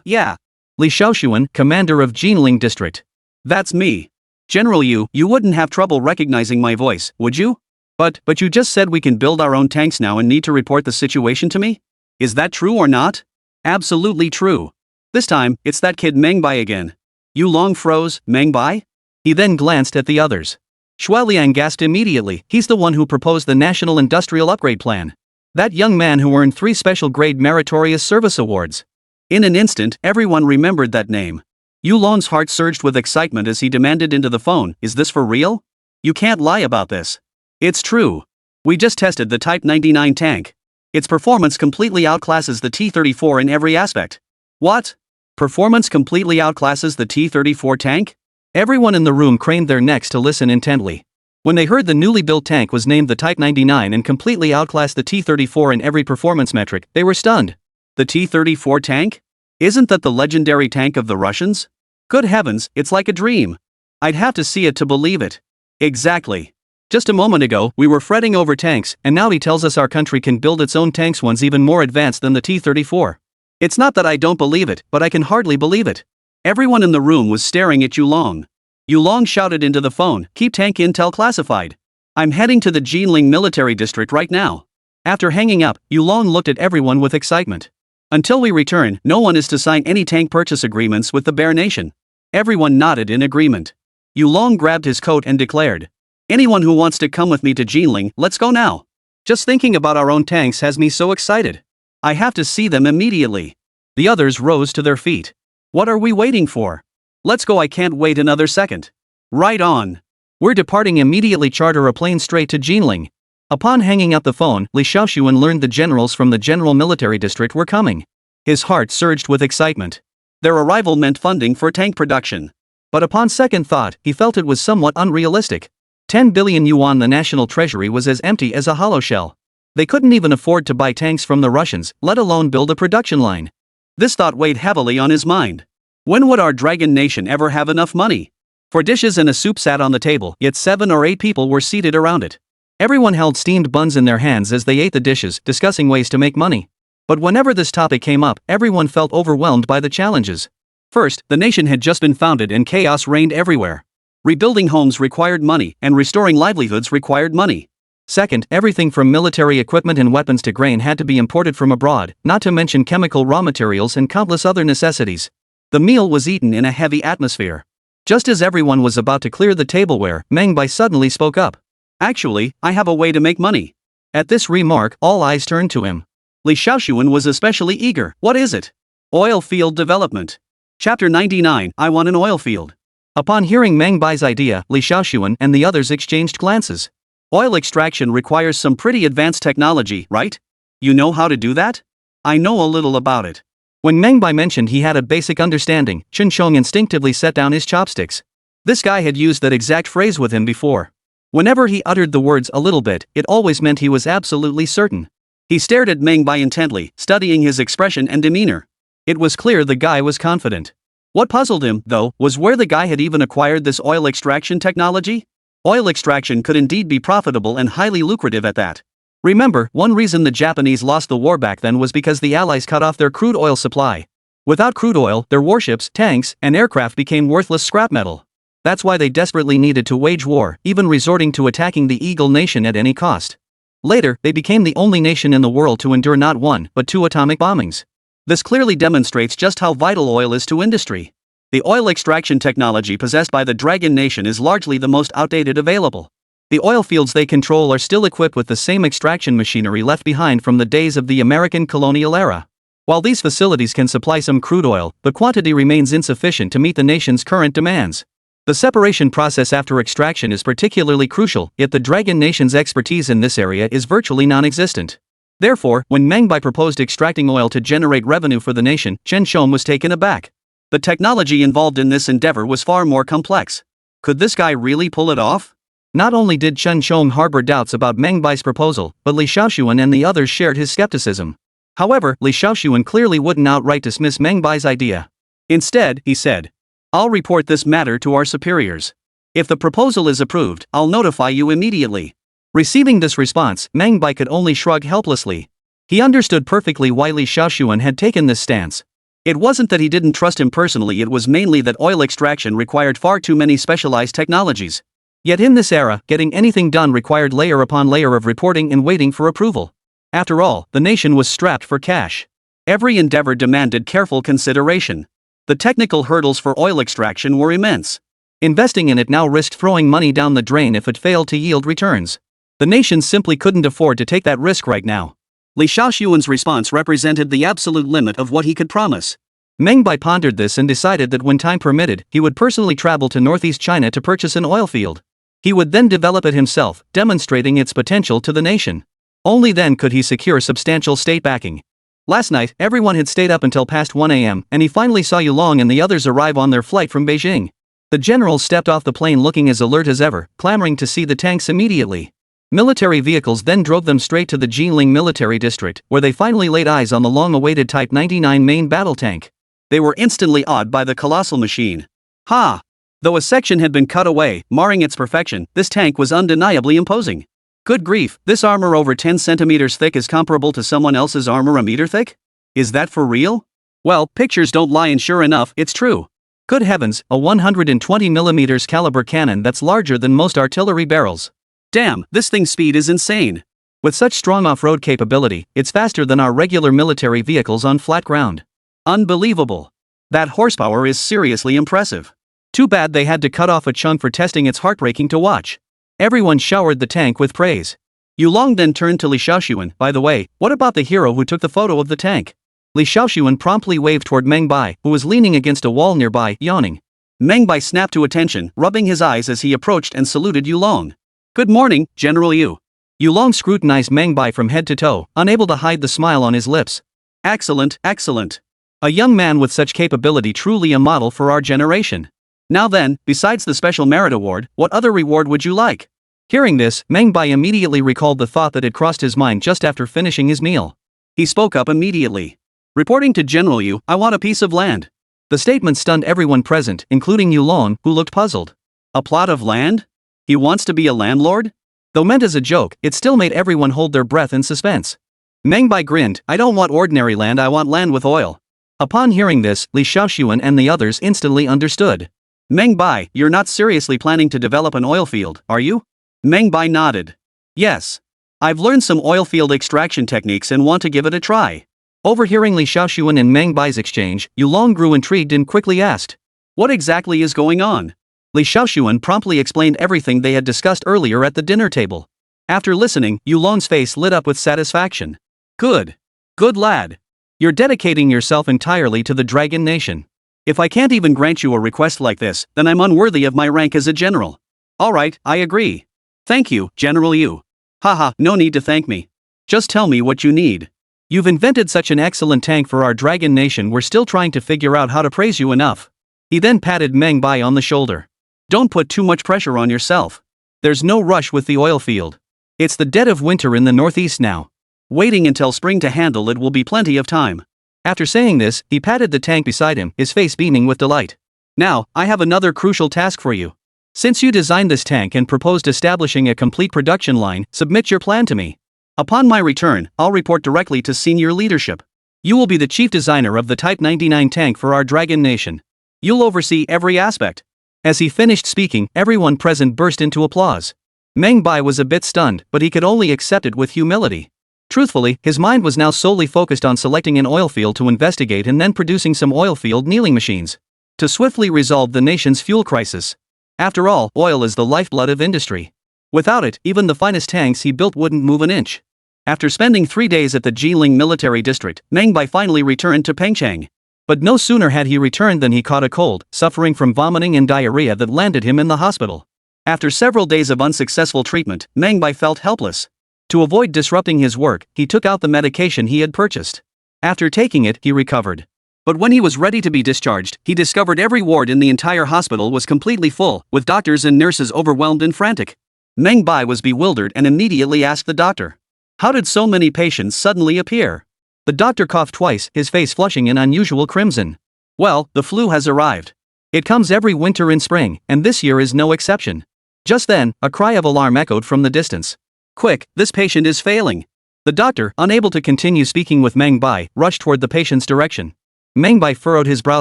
Yeah. Li Shaoxuan, commander of Jinling district. That's me. General Yu, you wouldn't have trouble recognizing my voice, would you? But you just said we can build our own tanks now and need to report the situation to me? Is that true or not? Absolutely true. This time, it's that kid Meng Bai again. Yulong froze. Meng Bai? He then glanced at the others. Shualiang gasped immediately. He's the one who proposed the National Industrial Upgrade Plan. That young man who earned 3 special grade meritorious service awards. In an instant, everyone remembered that name. Yulong's heart surged with excitement as he demanded into the phone, is this for real? You can't lie about this. It's true. We just tested the Type 99 tank. Its performance completely outclasses the T-34 in every aspect. What? Performance completely outclasses the T-34 tank? Everyone in the room craned their necks to listen intently. When they heard the newly built tank was named the Type 99 and completely outclassed the T-34 in every performance metric, they were stunned. The T-34 tank? Isn't that the legendary tank of the Russians? Good heavens, it's like a dream. I'd have to see it to believe it. Exactly. Just a moment ago, we were fretting over tanks, and now he tells us our country can build its own tanks, ones even more advanced than the T-34. It's not that I don't believe it, but I can hardly believe it. Everyone in the room was staring at Yulong. Yulong shouted into the phone, keep tank intel classified. I'm heading to the Jinling military district right now. After hanging up, Yulong looked at everyone with excitement. Until we return, no one is to sign any tank purchase agreements with the Bear Nation. Everyone nodded in agreement. Yulong grabbed his coat and declared, anyone who wants to come with me to Jinling, let's go now. Just thinking about our own tanks has me so excited. I have to see them immediately. The others rose to their feet. What are we waiting for? Let's go, I can't wait another second. Right on. We're departing immediately, charter a plane straight to Jinling. Upon hanging up the phone, Li Shaoxuan learned the generals from the General Military District were coming. His heart surged with excitement. Their arrival meant funding for tank production. But upon second thought, he felt it was somewhat unrealistic. 10 billion yuan, the national treasury was as empty as a hollow shell. They couldn't even afford to buy tanks from the Russians, let alone build a production line. This thought weighed heavily on his mind. When would our dragon nation ever have enough money? 4 dishes and a soup sat on the table, yet 7 or 8 people were seated around it. Everyone held steamed buns in their hands as they ate the dishes, discussing ways to make money. But whenever this topic came up, everyone felt overwhelmed by the challenges. First, the nation had just been founded and chaos reigned everywhere. Rebuilding homes required money, and restoring livelihoods required money. Second, everything from military equipment and weapons to grain had to be imported from abroad, not to mention chemical raw materials and countless other necessities. The meal was eaten in a heavy atmosphere. Just as everyone was about to clear the tableware, Meng Bai suddenly spoke up. Actually, I have a way to make money. At this remark, all eyes turned to him. Li Shaoxuan was especially eager. What is it? Oil field development. Chapter 99, I want an oil field. Upon hearing Meng Bai's idea, Li Shaoxuan and the others exchanged glances. Oil extraction requires some pretty advanced technology, right? You know how to do that? I know a little about it. When Meng Bai mentioned he had a basic understanding, Chun Chong instinctively set down his chopsticks. This guy had used that exact phrase with him before. Whenever he uttered the words a little bit, it always meant he was absolutely certain. He stared at Meng Bai intently, studying his expression and demeanor. It was clear the guy was confident. What puzzled him, though, was where the guy had even acquired this oil extraction technology. Oil extraction could indeed be profitable and highly lucrative at that. Remember, one reason the Japanese lost the war back then was because the Allies cut off their crude oil supply. Without crude oil, their warships, tanks, and aircraft became worthless scrap metal. That's why they desperately needed to wage war, even resorting to attacking the Eagle Nation at any cost. Later, they became the only nation in the world to endure not 1, but 2 atomic bombings. This clearly demonstrates just how vital oil is to industry. The oil extraction technology possessed by the Dragon Nation is largely the most outdated available. The oil fields they control are still equipped with the same extraction machinery left behind from the days of the American colonial era. While these facilities can supply some crude oil, the quantity remains insufficient to meet the nation's current demands. The separation process after extraction is particularly crucial, yet the Dragon Nation's expertise in this area is virtually non-existent. Therefore, when Meng Bai proposed extracting oil to generate revenue for the nation, Chen Shom was taken aback. The technology involved in this endeavor was far more complex. Could this guy really pull it off? Not only did Chen Shom harbor doubts about Meng Bai's proposal, but Li Shaoxuan and the others shared his skepticism. However, Li Shaoxuan clearly wouldn't outright dismiss Meng Bai's idea. Instead, he said, "I'll report this matter to our superiors. If the proposal is approved, I'll notify you immediately." Receiving this response, Meng Bai could only shrug helplessly. He understood perfectly why Li Shaoxuan had taken this stance. It wasn't that he didn't trust him personally, it was mainly that oil extraction required far too many specialized technologies. Yet in this era, getting anything done required layer upon layer of reporting and waiting for approval. After all, the nation was strapped for cash. Every endeavor demanded careful consideration. The technical hurdles for oil extraction were immense. Investing in it now risked throwing money down the drain if it failed to yield returns. The nation simply couldn't afford to take that risk right now. Li Shaoxuan's response represented the absolute limit of what he could promise. Meng Bai pondered this and decided that when time permitted, he would personally travel to northeast China to purchase an oil field. He would then develop it himself, demonstrating its potential to the nation. Only then could he secure substantial state backing. Last night, everyone had stayed up until past 1 a.m., and he finally saw Yulong and the others arrive on their flight from Beijing. The generals stepped off the plane looking as alert as ever, clamoring to see the tanks immediately. Military vehicles then drove them straight to the Jilin military district, where they finally laid eyes on the long-awaited Type 99 main battle tank. They were instantly awed by the colossal machine. Ha! Though a section had been cut away, marring its perfection, this tank was undeniably imposing. Good grief, this armor over 10 centimeters thick is comparable to someone else's armor a meter thick? Is that for real? Well, pictures don't lie, and sure enough, it's true. Good heavens, a 120mm caliber cannon that's larger than most artillery barrels. Damn, this thing's speed is insane. With such strong off-road capability, it's faster than our regular military vehicles on flat ground. Unbelievable. That horsepower is seriously impressive. Too bad they had to cut off a chunk for testing. It's heartbreaking to watch. Everyone showered the tank with praise. Yulong then turned to Li Shaoxuan. "By the way, what about the hero who took the photo of the tank?" Li Shaoxuan promptly waved toward Meng Bai, who was leaning against a wall nearby, yawning. Meng Bai snapped to attention, rubbing his eyes as he approached and saluted Yulong. "Good morning, General Yu." Yulong scrutinized Meng Bai from head to toe, unable to hide the smile on his lips. "Excellent, excellent. A young man with such capability, truly a model for our generation. Now then, besides the Special Merit Award, what other reward would you like?" Hearing this, Meng Bai immediately recalled the thought that had crossed his mind just after finishing his meal. He spoke up immediately. "Reporting to General Yu, I want a piece of land." The statement stunned everyone present, including Yulong, who looked puzzled. A plot of land? He wants to be a landlord? Though meant as a joke, it still made everyone hold their breath in suspense. Meng Bai grinned. "I don't want ordinary land, I want land with oil." Upon hearing this, Li Shaoxuan and the others instantly understood. "Meng Bai, you're not seriously planning to develop an oil field, are you?" Meng Bai nodded. "Yes. I've learned some oil field extraction techniques and want to give it a try." Overhearing Li Shaoxuan and Meng Bai's exchange, Yulong grew intrigued and quickly asked, "What exactly is going on?" Li Shaoxuan promptly explained everything they had discussed earlier at the dinner table. After listening, Yulong's face lit up with satisfaction. Good. Good lad. You're dedicating yourself entirely to the Dragon Nation. If I can't even grant you a request like this, then I'm unworthy of my rank as a general." "Alright, I agree. Thank you, General Yu." "Haha, no need to thank me. Just tell me what you need." "You've invented such an excellent tank for our Dragon Nation, we're still trying to figure out how to praise you enough." He then patted Meng Bai on the shoulder. "Don't put too much pressure on yourself. There's no rush with the oil field. It's the dead of winter in the northeast now. Waiting until spring to handle it will be plenty of time." After saying this, he patted the tank beside him, his face beaming with delight. "Now, I have another crucial task for you. Since you designed this tank and proposed establishing a complete production line, submit your plan to me. Upon my return, I'll report directly to senior leadership. You will be the chief designer of the Type 99 tank for our Dragon Nation. You'll oversee every aspect." As he finished speaking, everyone present burst into applause. Meng Bai was a bit stunned, but he could only accept it with humility. Truthfully, his mind was now solely focused on selecting an oil field to investigate and then producing some oil field kneeling machines to swiftly resolve the nation's fuel crisis. After all, oil is the lifeblood of industry. Without it, even the finest tanks he built wouldn't move an inch. After spending 3 days at the Jilin military district, Meng Bai finally returned to Pengcheng. But no sooner had he returned than he caught a cold, suffering from vomiting and diarrhea that landed him in the hospital. After several days of unsuccessful treatment, Meng Bai felt helpless. To avoid disrupting his work, he took out the medication he had purchased. After taking it, he recovered. But when he was ready to be discharged, he discovered every ward in the entire hospital was completely full, with doctors and nurses overwhelmed and frantic. Meng Bai was bewildered and immediately asked the doctor, "How did so many patients suddenly appear?" The doctor coughed twice, his face flushing in unusual crimson. "Well, the flu has arrived. It comes every winter and spring, and this year is no exception." Just then, a cry of alarm echoed from the distance. "Quick, this patient is failing." The doctor, unable to continue speaking with Meng Bai, rushed toward the patient's direction. Meng Bai furrowed his brow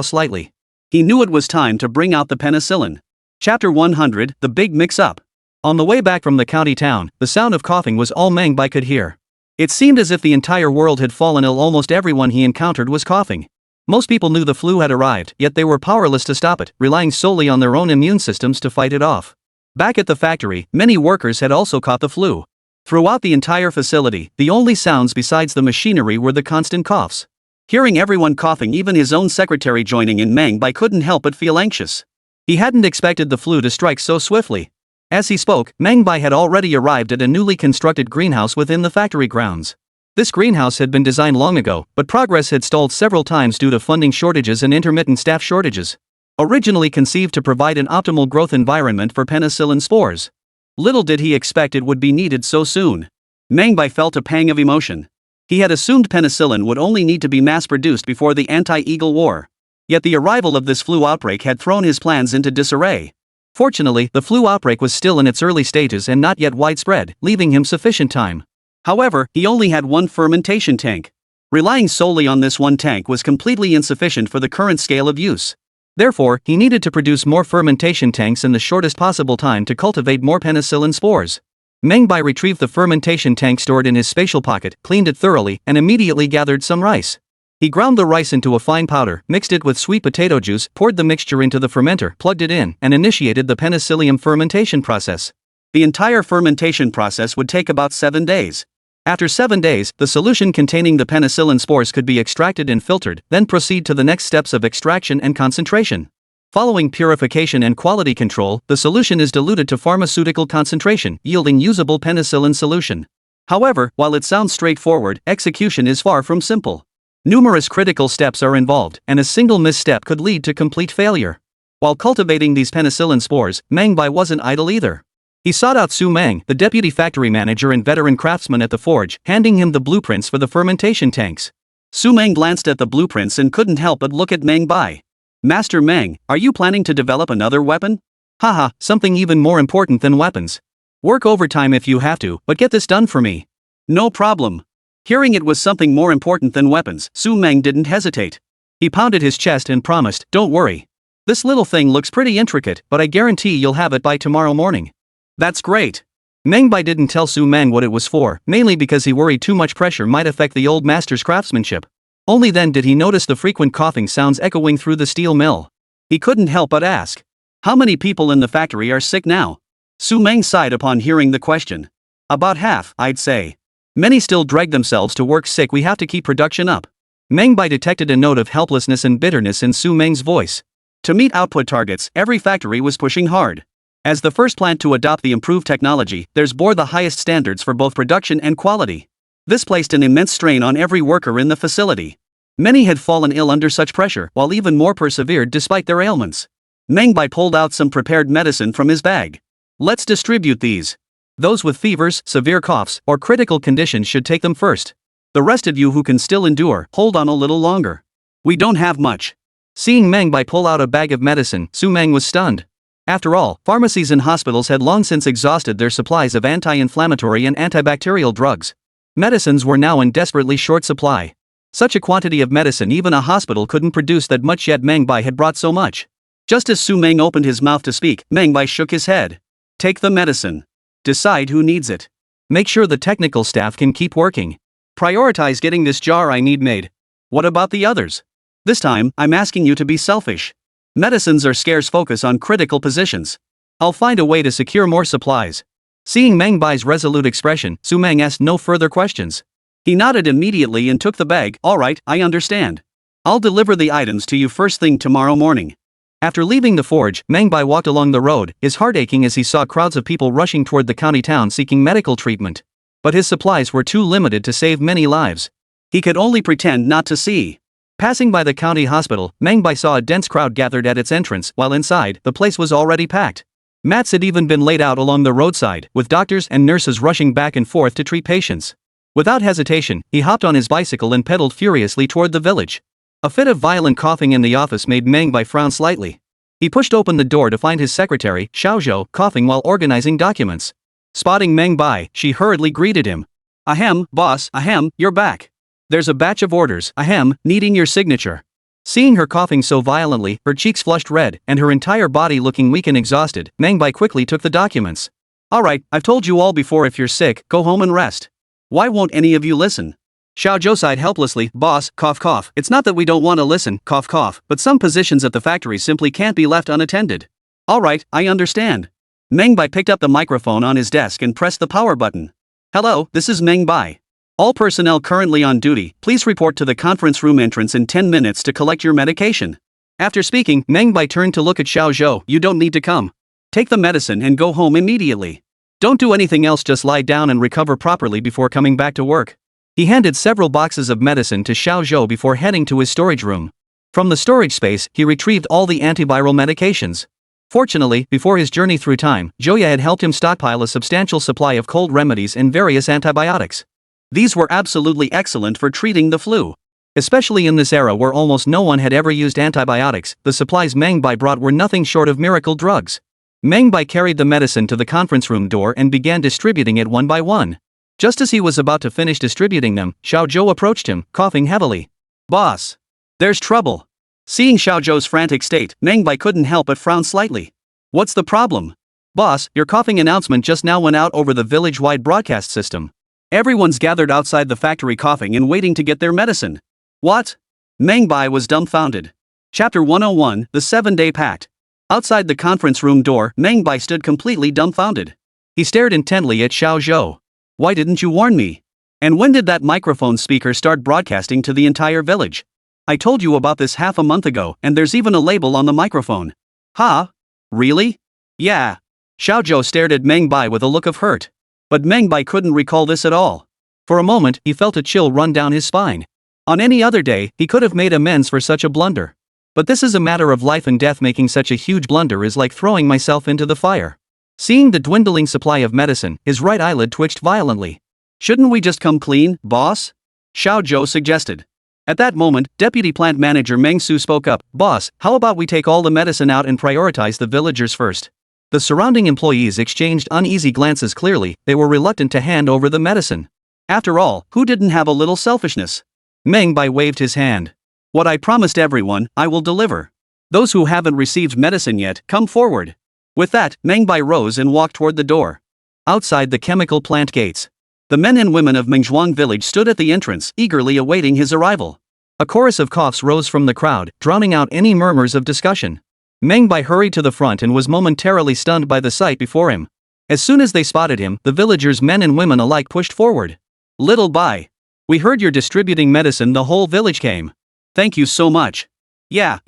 slightly. He knew it was time to bring out the penicillin. Chapter 100, The Big Mix-Up. On the way back from the county town, the sound of coughing was all Meng Bai could hear. It seemed as if the entire world had fallen ill. Almost everyone he encountered was coughing. Most people knew the flu had arrived, yet they were powerless to stop it, relying solely on their own immune systems to fight it off. Back at the factory, many workers had also caught the flu. Throughout the entire facility, the only sounds besides the machinery were the constant coughs. Hearing everyone coughing, even his own secretary joining in, Meng Bai couldn't help but feel anxious. He hadn't expected the flu to strike so swiftly. As he spoke, Meng Bai had already arrived at a newly constructed greenhouse within the factory grounds. This greenhouse had been designed long ago, but progress had stalled several times due to funding shortages and intermittent staff shortages. Originally conceived to provide an optimal growth environment for penicillin spores. Little did he expect it would be needed so soon. Meng Bai felt a pang of emotion. He had assumed penicillin would only need to be mass-produced before the anti-Eagle War. Yet the arrival of this flu outbreak had thrown his plans into disarray. Fortunately, the flu outbreak was still in its early stages and not yet widespread, leaving him sufficient time. However, he only had one fermentation tank. Relying solely on this one tank was completely insufficient for the current scale of use. Therefore, he needed to produce more fermentation tanks in the shortest possible time to cultivate more penicillin spores. Meng Bai retrieved the fermentation tank stored in his spatial pocket, cleaned it thoroughly, and immediately gathered some rice. He ground the rice into a fine powder, mixed it with sweet potato juice, poured the mixture into the fermenter, plugged it in, and initiated the penicillium fermentation process. The entire fermentation process would take about 7 days. After 7 days, the solution containing the penicillin spores could be extracted and filtered, then proceed to the next steps of extraction and concentration. Following purification and quality control, the solution is diluted to pharmaceutical concentration, yielding usable penicillin solution. However, while it sounds straightforward, execution is far from simple. Numerous critical steps are involved, and a single misstep could lead to complete failure. While cultivating these penicillin spores, Meng Bai wasn't idle either. He sought out Su Meng, the deputy factory manager and veteran craftsman at the forge, handing him the blueprints for the fermentation tanks. Su Meng glanced at the blueprints and couldn't help but look at Meng Bai. "Master Meng, are you planning to develop another weapon?" "Haha, something even more important than weapons. Work overtime if you have to, but get this done for me." "No problem." Hearing it was something more important than weapons, Su Meng didn't hesitate. He pounded his chest and promised, "Don't worry. This little thing looks pretty intricate, but I guarantee you'll have it by tomorrow morning." "That's great." Meng Bai didn't tell Su Meng what it was for, mainly because he worried too much pressure might affect the old master's craftsmanship. Only then did he notice the frequent coughing sounds echoing through the steel mill. He couldn't help but ask, "How many people in the factory are sick now?" Su Meng sighed upon hearing the question. "About half, I'd say. Many still drag themselves to work sick. We have to keep production up." Meng Bai detected a note of helplessness and bitterness in Su Meng's voice. To meet output targets, every factory was pushing hard. As the first plant to adopt the improved technology, theirs bore the highest standards for both production and quality. This placed an immense strain on every worker in the facility. Many had fallen ill under such pressure, while even more persevered despite their ailments. Meng Bai pulled out some prepared medicine from his bag. "Let's distribute these. Those with fevers, severe coughs, or critical conditions should take them first. The rest of you who can still endure, hold on a little longer. We don't have much." Seeing Meng Bai pull out a bag of medicine, Su Meng was stunned. After all, pharmacies and hospitals had long since exhausted their supplies of anti-inflammatory and antibacterial drugs. Medicines were now in desperately short supply. Such a quantity of medicine even a hospital couldn't produce that much, yet Meng Bai had brought so much. Just as Su Meng opened his mouth to speak, Meng Bai shook his head. "Take the medicine. Decide who needs it. Make sure the technical staff can keep working. Prioritize getting this jar I need made. What about the others? This time, I'm asking you to be selfish. Medicines are scarce. Focus on critical positions. I'll find a way to secure more supplies." Seeing Meng Bai's resolute expression, Su Meng asked no further questions. He nodded immediately and took the bag. "All right, I understand. I'll deliver the items to you first thing tomorrow morning." After leaving the forge, Meng Bai walked along the road, his heart aching as he saw crowds of people rushing toward the county town seeking medical treatment. But his supplies were too limited to save many lives. He could only pretend not to see. Passing by the county hospital, Meng Bai saw a dense crowd gathered at its entrance, while inside, the place was already packed. Mats had even been laid out along the roadside, with doctors and nurses rushing back and forth to treat patients. Without hesitation, he hopped on his bicycle and pedaled furiously toward the village. A fit of violent coughing in the office made Meng Bai frown slightly. He pushed open the door to find his secretary, Xiaozhou, coughing while organizing documents. Spotting Meng Bai, she hurriedly greeted him. "Ahem, boss, ahem, you're back. There's a batch of orders, ahem, needing your signature." Seeing her coughing so violently, her cheeks flushed red, and her entire body looking weak and exhausted, Meng Bai quickly took the documents. "Alright, I've told you all before, if you're sick, go home and rest. Why won't any of you listen?" Xiaozhou sighed helplessly. "Boss, cough cough, it's not that we don't want to listen, cough cough, but some positions at the factory simply can't be left unattended." "Alright, I understand." Meng Bai picked up the microphone on his desk and pressed the power button. "Hello, this is Meng Bai. All personnel currently on duty, please report to the conference room entrance in 10 minutes to collect your medication." After speaking, Meng Bai turned to look at Xiaozhou. "You don't need to come. Take the medicine and go home immediately. Don't do anything else, just lie down and recover properly before coming back to work." He handed several boxes of medicine to Xiaozhou before heading to his storage room. From the storage space, he retrieved all the antiviral medications. Fortunately, before his journey through time, Joya had helped him stockpile a substantial supply of cold remedies and various antibiotics. These were absolutely excellent for treating the flu. Especially in this era where almost no one had ever used antibiotics, the supplies Meng Bai brought were nothing short of miracle drugs. Meng Bai carried the medicine to the conference room door and began distributing it one by one. Just as he was about to finish distributing them, Xiaozhou approached him, coughing heavily. "Boss, there's trouble." Seeing Xiaozhou's frantic state, Meng Bai couldn't help but frown slightly. "What's the problem?" "Boss, your coughing announcement just now went out over the village-wide broadcast system. Everyone's gathered outside the factory coughing and waiting to get their medicine." "What?" Meng Bai was dumbfounded. Chapter 101, The 7-Day Pact. Outside the conference room door, Meng Bai stood completely dumbfounded. He stared intently at Xiaozhou. "Why didn't you warn me? And when did that microphone speaker start broadcasting to the entire village? I told you about this half a month ago, and there's even a label on the microphone." "Huh? Really?" "Yeah." Xiaozhou stared at Meng Bai with a look of hurt. But Meng Bai couldn't recall this at all. For a moment, he felt a chill run down his spine. On any other day, he could have made amends for such a blunder. But this is a matter of life and death. Making such a huge blunder is like throwing myself into the fire. Seeing the dwindling supply of medicine, his right eyelid twitched violently. "Shouldn't we just come clean, boss?" Xiaozhou suggested. At that moment, Deputy Plant Manager Meng Su spoke up. "Boss, how about we take all the medicine out and prioritize the villagers first?" The surrounding employees exchanged uneasy glances. Clearly, they were reluctant to hand over the medicine. After all, who didn't have a little selfishness? Meng Bai waved his hand. "What I promised everyone, I will deliver. Those who haven't received medicine yet, come forward." With that, Meng Bai rose and walked toward the door. Outside the chemical plant gates, the men and women of Mengzhuang village stood at the entrance, eagerly awaiting his arrival. A chorus of coughs rose from the crowd, drowning out any murmurs of discussion. Meng Bai hurried to the front and was momentarily stunned by the sight before him. As soon as they spotted him, the villagers, men and women alike, pushed forward. "Little Bai, we heard you're distributing medicine. The whole village came. Thank you so much." Yeah.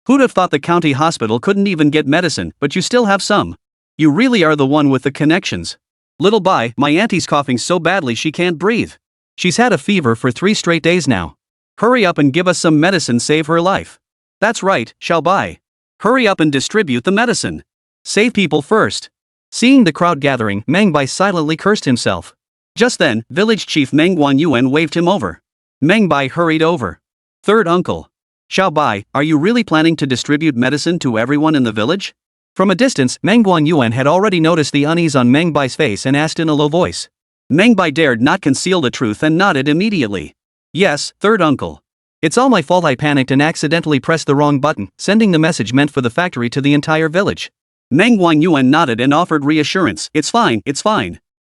Who'd have thought the county hospital couldn't even get medicine, but you still have some. You really are the one with the connections." "Little Bai, my auntie's coughing so badly she can't breathe. She's had a fever for 3 straight days now. Hurry up and give us some medicine, save her life." "That's right, Xiao Bai. Hurry up and distribute the medicine. Save people first." Seeing the crowd gathering, Meng Bai silently cursed himself. Just then, village chief Meng Guanyuan waved him over. Meng Bai hurried over. "Third uncle. Xiao Bai, are you really planning to distribute medicine to everyone in the village?" From a distance, Meng Guanyuan had already noticed the unease on Meng Bai's face and asked in a low voice. Meng Bai dared not conceal the truth and nodded immediately. "Yes, third uncle. It's all my fault. I panicked and accidentally pressed the wrong button, sending the message meant for the factory to the entire village." Meng Guanyuan nodded and offered reassurance. It's fine.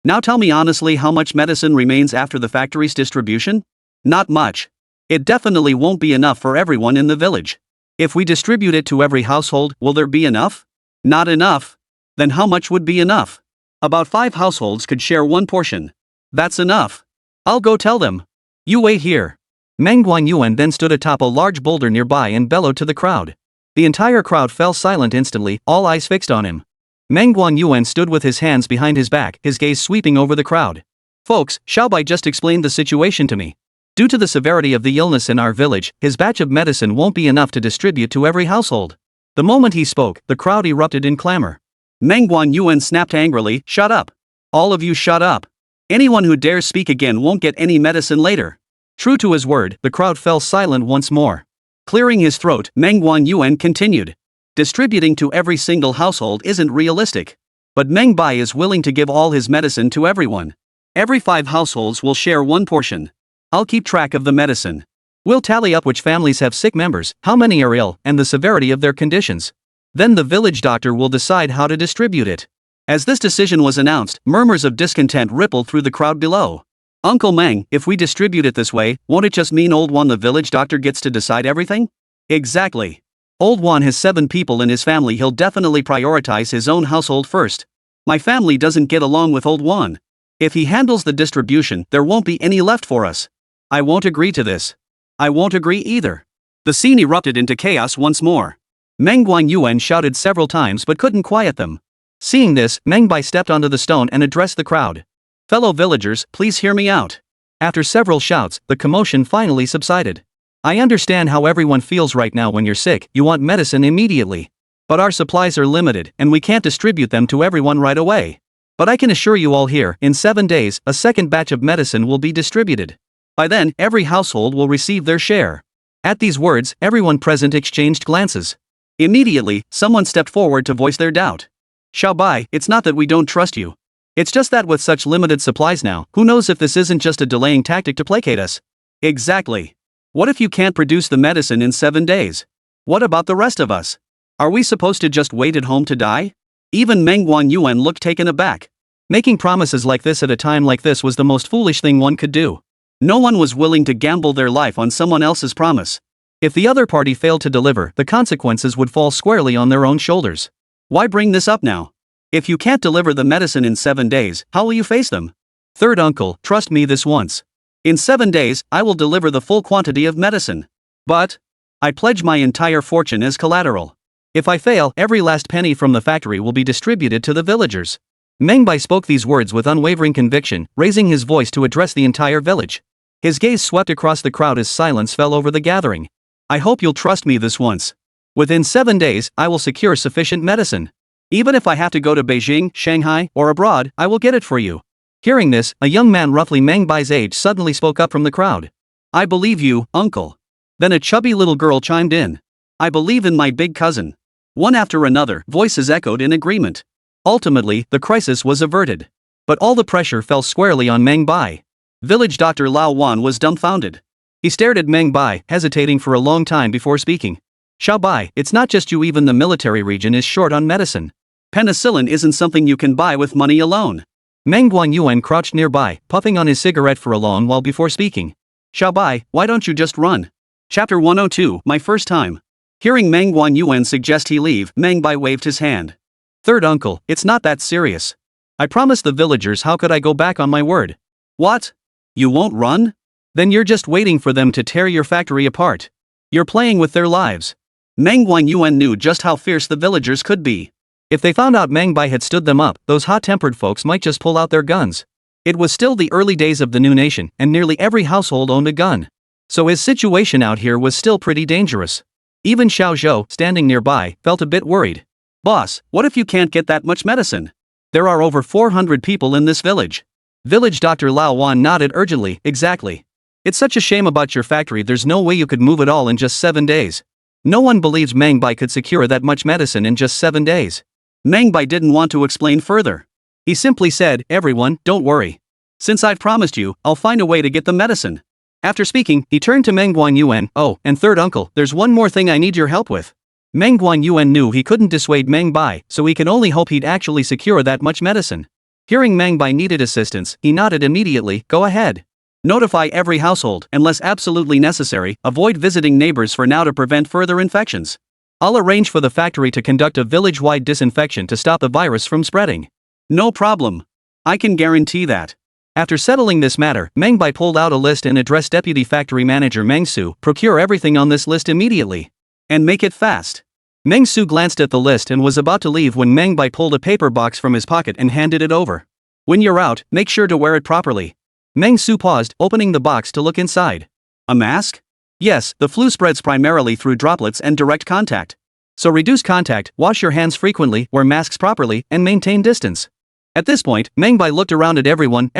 Now tell me honestly, how much medicine remains after the factory's distribution?" "Not much. It definitely won't be enough for everyone in the village. If we distribute it to every household, will there be enough?" "Not enough." "Then how much would be enough?" "About 5 households could share 1 portion. That's enough. I'll go tell them. You wait here." Meng Guanyuan then stood atop a large boulder nearby and bellowed to the crowd. The entire crowd fell silent instantly, all eyes fixed on him. Meng Guanyuan stood with his hands behind his back, his gaze sweeping over the crowd. Folks, Xiao Bai just explained the situation to me. Due to the severity of the illness in our village, his batch of medicine won't be enough to distribute to every household. The moment he spoke, the crowd erupted in clamor. Meng Yuan snapped angrily, "Shut up. All of you shut up. Anyone who dares speak again won't get any medicine later." True to his word, the crowd fell silent once more. Clearing his throat, Meng Yuan continued. Distributing to every single household isn't realistic. But Meng Bai is willing to give all his medicine to everyone. Every 5 households will share one portion. I'll keep track of the medicine. We'll tally up which families have sick members, how many are ill, and the severity of their conditions. Then the village doctor will decide how to distribute it. As this decision was announced, murmurs of discontent rippled through the crowd below. Uncle Meng, if we distribute it this way, won't it just mean Old Wan the village doctor gets to decide everything? Exactly. Old Wan has 7 people in his family, he'll definitely prioritize his own household first. My family doesn't get along with Old Wan. If he handles the distribution, there won't be any left for us. I won't agree to this. I won't agree either. The scene erupted into chaos once more. Meng Yuan shouted several times but couldn't quiet them. Seeing this, Meng Bai stepped onto the stone and addressed the crowd. Fellow villagers, please hear me out. After several shouts, the commotion finally subsided. I understand how everyone feels right now. When you're sick, you want medicine immediately. But our supplies are limited, and we can't distribute them to everyone right away. But I can assure you all here, in 7 days, a second batch of medicine will be distributed. By then, every household will receive their share. At these words, everyone present exchanged glances. Immediately, someone stepped forward to voice their doubt. Xiao Bai, it's not that we don't trust you. It's just that with such limited supplies now, who knows if this isn't just a delaying tactic to placate us? Exactly. What if you can't produce the medicine in 7 days? What about the rest of us? Are we supposed to just wait at home to die? Even Meng Yuan looked taken aback. Making promises like this at a time like this was the most foolish thing one could do. No one was willing to gamble their life on someone else's promise. If the other party failed to deliver, the consequences would fall squarely on their own shoulders. Why bring this up now? If you can't deliver the medicine in 7 days, how will you face them? Third uncle, trust me this once. In 7 days, I will deliver the full quantity of medicine. But I pledge my entire fortune as collateral. If I fail, every last penny from the factory will be distributed to the villagers. Meng Bai spoke these words with unwavering conviction, raising his voice to address the entire village. His gaze swept across the crowd as silence fell over the gathering. I hope you'll trust me this once. Within 7 days, I will secure sufficient medicine. Even if I have to go to Beijing, Shanghai, or abroad, I will get it for you. Hearing this, a young man roughly Meng Bai's age suddenly spoke up from the crowd. I believe you, uncle. Then a chubby little girl chimed in. I believe in my big cousin. One after another, voices echoed in agreement. Ultimately, the crisis was averted. But all the pressure fell squarely on Meng Bai. Village Dr. Lao Wan was dumbfounded. He stared at Meng Bai, hesitating for a long time before speaking. Xiao Bai, it's not just you, even the military region is short on medicine. Penicillin isn't something you can buy with money alone. Meng Yuan crouched nearby, puffing on his cigarette for a long while before speaking. Xiao Bai, why don't you just run? Chapter 102, My First Time. Hearing Meng Yuan suggest he leave, Meng Bai waved his hand. Third uncle, it's not that serious. I promised the villagers, how could I go back on my word? What? You won't run? Then you're just waiting for them to tear your factory apart. You're playing with their lives. Meng Yuan knew just how fierce the villagers could be. If they found out Meng Bai had stood them up, those hot-tempered folks might just pull out their guns. It was still the early days of the new nation, and nearly every household owned a gun. So his situation out here was still pretty dangerous. Even Xiao Zhou, standing nearby, felt a bit worried. Boss, what if you can't get that much medicine? There are over 400 people in this village. Village Dr. Lao Wan nodded urgently, exactly. It's such a shame about your factory, there's no way you could move it all in just 7 days. No one believes Meng Bai could secure that much medicine in just 7 days. Meng Bai didn't want to explain further. He simply said, everyone, don't worry. Since I've promised you, I'll find a way to get the medicine. After speaking, he turned to Meng Yuan. Oh, and third uncle, there's one more thing I need your help with. Meng Yuan knew he couldn't dissuade Meng Bai, so he could only hope he'd actually secure that much medicine. Hearing Meng Bai needed assistance, he nodded immediately. Go ahead. Notify every household, unless absolutely necessary, avoid visiting neighbors for now to prevent further infections. I'll arrange for the factory to conduct a village-wide disinfection to stop the virus from spreading. No problem. I can guarantee that. After settling this matter, Meng Bai pulled out a list and addressed Deputy Factory Manager Meng Su, procure everything on this list immediately. And make it fast. Meng Su glanced at the list and was about to leave when Meng Bai pulled a paper box from his pocket and handed it over. When you're out, make sure to wear it properly. Meng Su paused, opening the box to look inside. A mask? Yes, the flu spreads primarily through droplets and direct contact. So reduce contact, wash your hands frequently, wear masks properly, and maintain distance. At this point, Meng Bai looked around at everyone,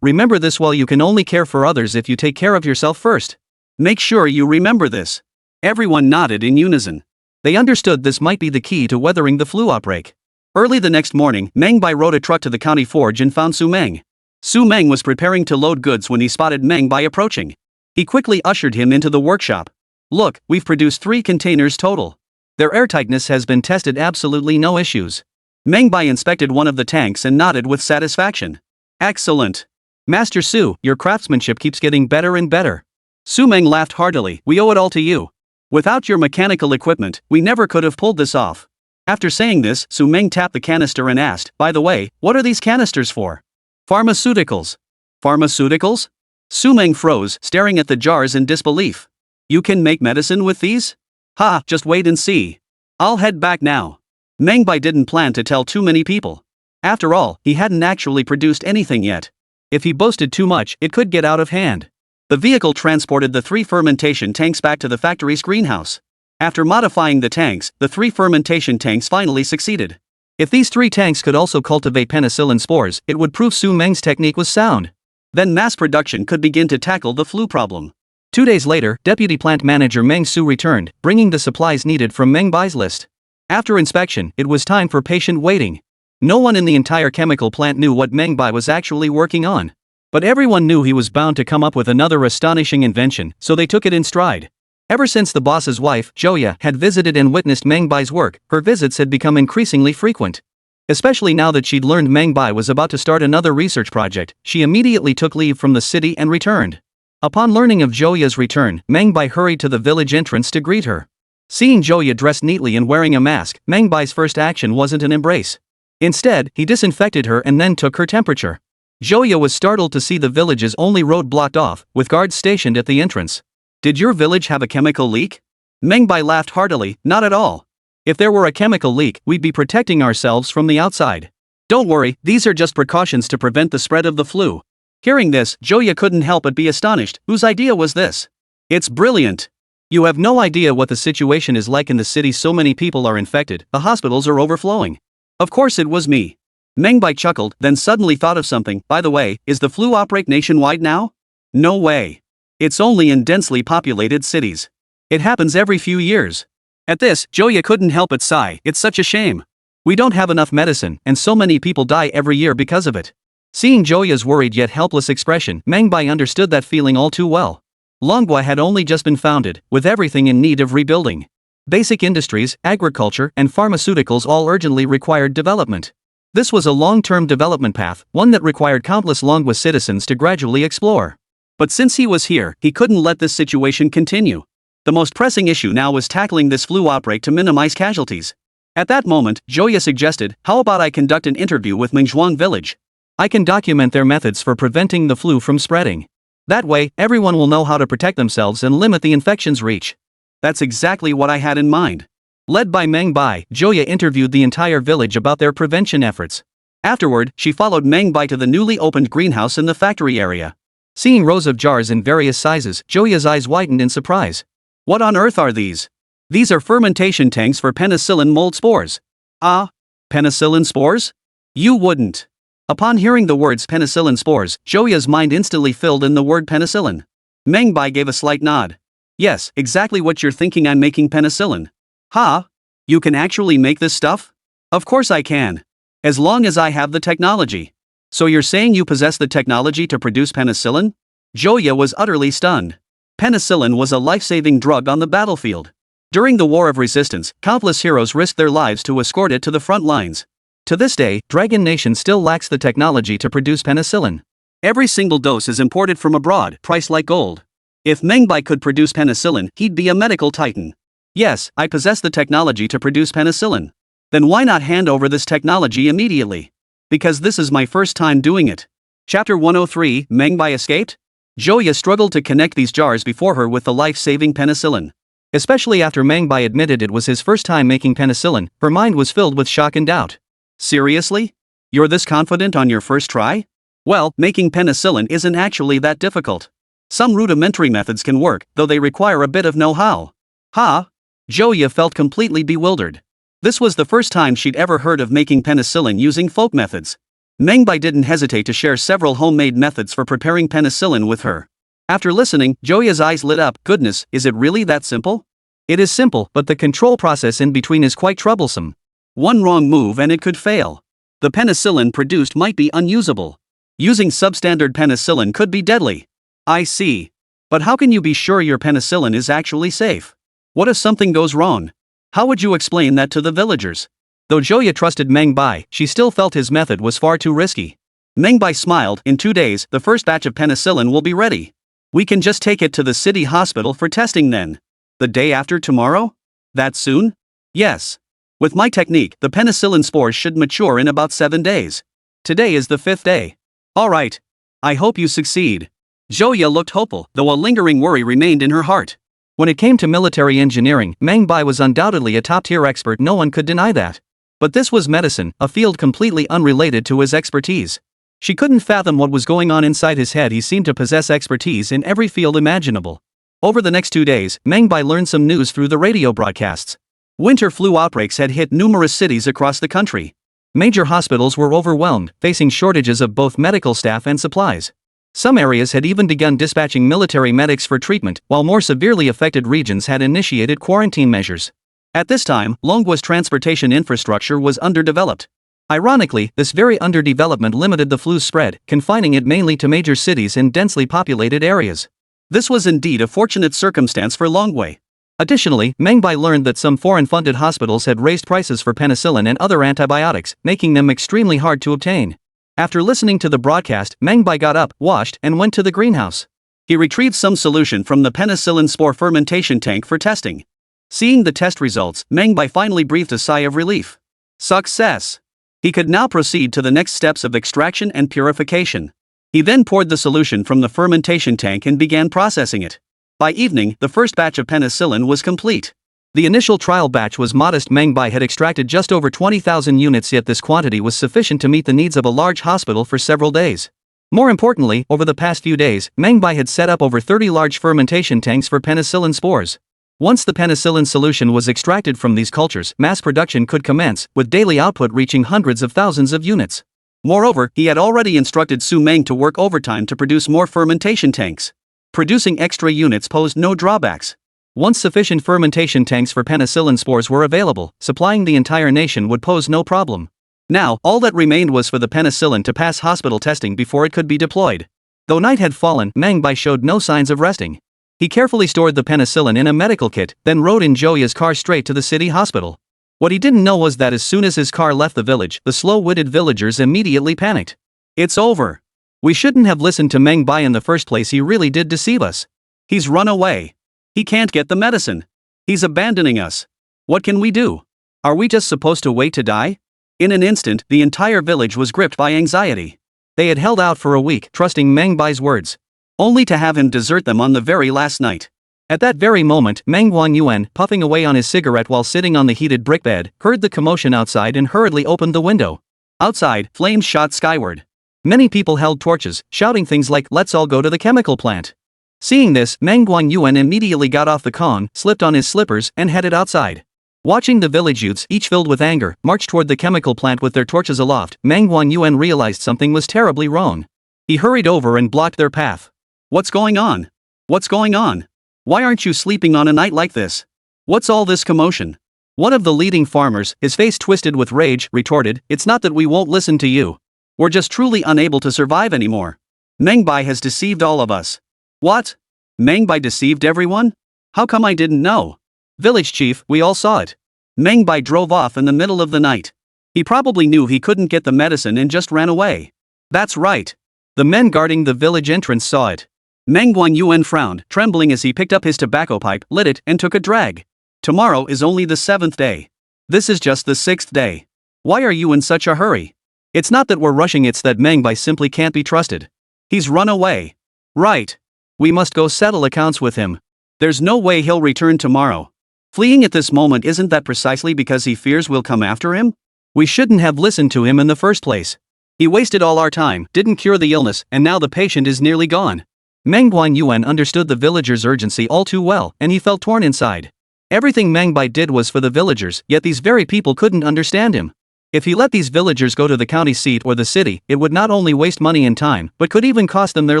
remember this, while you can only care for others if you take care of yourself first. Make sure you remember this. Everyone nodded in unison. They understood this might be the key to weathering the flu outbreak. Early the next morning, Meng Bai rode a truck to the county forge and found Su Meng. Su Meng was preparing to load goods when he spotted Meng Bai approaching. He quickly ushered him into the workshop. Look, we've produced 3 containers total. Their airtightness has been tested, absolutely no issues. Meng Bai inspected one of the tanks and nodded with satisfaction. Excellent. Master Su, your craftsmanship keeps getting better and better. Su Meng laughed heartily, we owe it all to you. Without your mechanical equipment, we never could have pulled this off. After saying this, Su Meng tapped the canister and asked, by the way, what are these canisters for? Pharmaceuticals. Pharmaceuticals? Su Meng froze, staring at the jars in disbelief. You can make medicine with these? Ha, just wait and see. I'll head back now. Meng Bai didn't plan to tell too many people. After all, he hadn't actually produced anything yet. If he boasted too much, it could get out of hand. The vehicle transported the 3 fermentation tanks back to the factory's greenhouse. After modifying the tanks, the 3 fermentation tanks finally succeeded. If these 3 tanks could also cultivate penicillin spores, it would prove Su Meng's technique was sound. Then mass production could begin to tackle the flu problem. 2 days later, Deputy Plant Manager Meng Su returned, bringing the supplies needed from Meng Bai's list. After inspection, it was time for patient waiting. No one in the entire chemical plant knew what Meng Bai was actually working on. But everyone knew he was bound to come up with another astonishing invention, so they took it in stride. Ever since the boss's wife, Joya, had visited and witnessed Meng Bai's work, her visits had become increasingly frequent. Especially now that she'd learned Meng Bai was about to start another research project, she immediately took leave from the city and returned. Upon learning of Joya's return, Meng Bai hurried to the village entrance to greet her. Seeing Joya dressed neatly and wearing a mask, Meng Bai's first action wasn't an embrace. Instead, he disinfected her and then took her temperature. Joya was startled to see the village's only road blocked off, with guards stationed at the entrance. Did your village have a chemical leak? Meng Bai laughed heartily, not at all. If there were a chemical leak, we'd be protecting ourselves from the outside. Don't worry, these are just precautions to prevent the spread of the flu. Hearing this, Joya couldn't help but be astonished. Whose idea was this? It's brilliant. You have no idea what the situation is like in the city. So many people are infected, the hospitals are overflowing. Of course it was me. Meng Bai chuckled, then suddenly thought of something. By the way, is the flu outbreak nationwide now? No way. It's only in densely populated cities. It happens every few years. At this, Joya couldn't help but sigh. It's such a shame. We don't have enough medicine, and so many people die every year because of it. Seeing Joya's worried yet helpless expression, Meng Bai understood that feeling all too well. Longwa had only just been founded, with everything in need of rebuilding. Basic industries, agriculture, and pharmaceuticals all urgently required development. This was a long-term development path, one that required countless Longwa citizens to gradually explore. But since he was here, he couldn't let this situation continue. The most pressing issue now was tackling this flu outbreak to minimize casualties. At that moment, Joya suggested, how about I conduct an interview with Mengzhuang village? I can document their methods for preventing the flu from spreading. That way, everyone will know how to protect themselves and limit the infection's reach. That's exactly what I had in mind. Led by Meng Bai, Joya interviewed the entire village about their prevention efforts. Afterward, she followed Meng Bai to the newly opened greenhouse in the factory area. Seeing rows of jars in various sizes, Joya's eyes widened in surprise. What on earth are these? These are fermentation tanks for penicillin mold spores. Ah, penicillin spores? You wouldn't. Upon hearing the words penicillin spores, Joya's mind instantly filled in the word penicillin. Meng Bai gave a slight nod. Yes, exactly what you're thinking, I'm making penicillin. Ha? You can actually make this stuff? Of course I can. As long as I have the technology. So you're saying you possess the technology to produce penicillin? Joya was utterly stunned. Penicillin was a life-saving drug on the battlefield. During the War of Resistance, countless heroes risked their lives to escort it to the front lines. To this day, Dragon Nation still lacks the technology to produce penicillin. Every single dose is imported from abroad, priced like gold. If Meng Bai could produce penicillin, he'd be a medical titan. Yes, I possess the technology to produce penicillin. Then why not hand over this technology immediately? Because this is my first time doing it. Chapter 103, Meng Bai escaped? Joya struggled to connect these jars before her with the life-saving penicillin. Especially after Meng Bai admitted it was his first time making penicillin, her mind was filled with shock and doubt. Seriously? You're this confident on your first try? Well, making penicillin isn't actually that difficult. Some rudimentary methods can work, though they require a bit of know-how. Ha! Joya felt completely bewildered. This was the first time she'd ever heard of making penicillin using folk methods. Meng Bai didn't hesitate to share several homemade methods for preparing penicillin with her. After listening, Joya's eyes lit up. Goodness, is it really that simple? It is simple, but the control process in between is quite troublesome. One wrong move and it could fail. The penicillin produced might be unusable. Using substandard penicillin could be deadly. I see. But how can you be sure your penicillin is actually safe? What if something goes wrong? How would you explain that to the villagers? Though Joya trusted Meng Bai, she still felt his method was far too risky. Meng Bai smiled. In 2 days, the first batch of penicillin will be ready. We can just take it to the city hospital for testing then. The day after tomorrow? That soon? Yes. With my technique, the penicillin spores should mature in about 7 days. Today is the 5th day. Alright. I hope you succeed. Joya looked hopeful, though a lingering worry remained in her heart. When it came to military engineering, Meng Bai was undoubtedly a top-tier expert, no one could deny that. But this was medicine, a field completely unrelated to his expertise. She couldn't fathom what was going on inside his head. He seemed to possess expertise in every field imaginable. Over the next 2 days, Meng Bai learned some news through the radio broadcasts. Winter flu outbreaks had hit numerous cities across the country. Major hospitals were overwhelmed, facing shortages of both medical staff and supplies. Some areas had even begun dispatching military medics for treatment, while more severely affected regions had initiated quarantine measures. At this time, Longgua's transportation infrastructure was underdeveloped. Ironically, this very underdevelopment limited the flu's spread, confining it mainly to major cities and densely populated areas. This was indeed a fortunate circumstance for Longgua. Additionally, Meng Bai learned that some foreign-funded hospitals had raised prices for penicillin and other antibiotics, making them extremely hard to obtain. After listening to the broadcast, Meng Bai got up, washed, and went to the greenhouse. He retrieved some solution from the penicillin spore fermentation tank for testing. Seeing the test results, Meng Bai finally breathed a sigh of relief. Success! He could now proceed to the next steps of extraction and purification. He then poured the solution from the fermentation tank and began processing it. By evening, the first batch of penicillin was complete. The initial trial batch was modest. Meng Bai had extracted just over 20,000 units, yet this quantity was sufficient to meet the needs of a large hospital for several days. More importantly, over the past few days, Meng Bai had set up over 30 large fermentation tanks for penicillin spores. Once the penicillin solution was extracted from these cultures, mass production could commence, with daily output reaching hundreds of thousands of units. Moreover, he had already instructed Su Meng to work overtime to produce more fermentation tanks. Producing extra units posed no drawbacks. Once sufficient fermentation tanks for penicillin spores were available, supplying the entire nation would pose no problem. Now, all that remained was for the penicillin to pass hospital testing before it could be deployed. Though night had fallen, Meng Bai showed no signs of resting. He carefully stored the penicillin in a medical kit, then rode in Joya's car straight to the city hospital. What he didn't know was that as soon as his car left the village, the slow-witted villagers immediately panicked. It's over. We shouldn't have listened to Meng Bai in the first place. He really did deceive us. He's run away. He can't get the medicine. He's abandoning us. What can we do? Are we just supposed to wait to die? In an instant, the entire village was gripped by anxiety. They had held out for a week, trusting Meng Bai's words, only to have him desert them on the very last night. At that very moment, Meng Yuan, puffing away on his cigarette while sitting on the heated brick bed, heard the commotion outside and hurriedly opened the window. Outside, flames shot skyward. Many people held torches, shouting things like, "Let's all go to the chemical plant." Seeing this, Meng Yuan immediately got off the con, slipped on his slippers, and headed outside. Watching the village youths, each filled with anger, march toward the chemical plant with their torches aloft, Meng Yuan realized something was terribly wrong. He hurried over and blocked their path. What's going on? What's going on? Why aren't you sleeping on a night like this? What's all this commotion? One of the leading farmers, his face twisted with rage, retorted, "It's not that we won't listen to you. We're just truly unable to survive anymore. Meng Bai has deceived all of us." What? Meng Bai deceived everyone? How come I didn't know? Village chief, we all saw it. Meng Bai drove off in the middle of the night. He probably knew he couldn't get the medicine and just ran away. That's right. The men guarding the village entrance saw it. Meng Yuan frowned, trembling as he picked up his tobacco pipe, lit it, and took a drag. Tomorrow is only the 7th day. This is just the 6th day. Why are you in such a hurry? It's not that we're rushing, it's that Meng Bai simply can't be trusted. He's run away. Right. We must go settle accounts with him. There's no way he'll return tomorrow. Fleeing at this moment, isn't that precisely because he fears we'll come after him? We shouldn't have listened to him in the first place. He wasted all our time, didn't cure the illness, and now the patient is nearly gone. Meng Bai understood the villagers' urgency all too well, and he felt torn inside. Everything Meng Bai did was for the villagers, yet these very people couldn't understand him. If he let these villagers go to the county seat or the city, it would not only waste money and time, but could even cost them their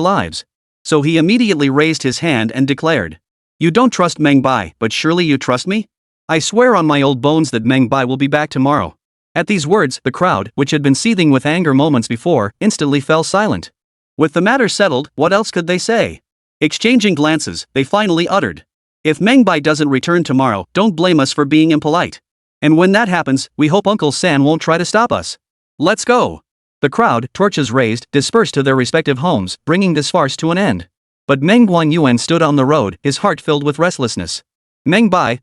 lives. So he immediately raised his hand and declared, "You don't trust Meng Bai, but surely you trust me? I swear on my old bones that Meng Bai will be back tomorrow." At these words, the crowd, which had been seething with anger moments before, instantly fell silent. With the matter settled, what else could they say? Exchanging glances, they finally uttered, "If Meng Bai doesn't return tomorrow, don't blame us for being impolite. And when that happens, we hope Uncle San won't try to stop us. Let's go." The crowd, torches raised, dispersed to their respective homes, bringing this farce to an end. But Meng Bai stood on the road, his heart filled with restlessness. Meng Bai,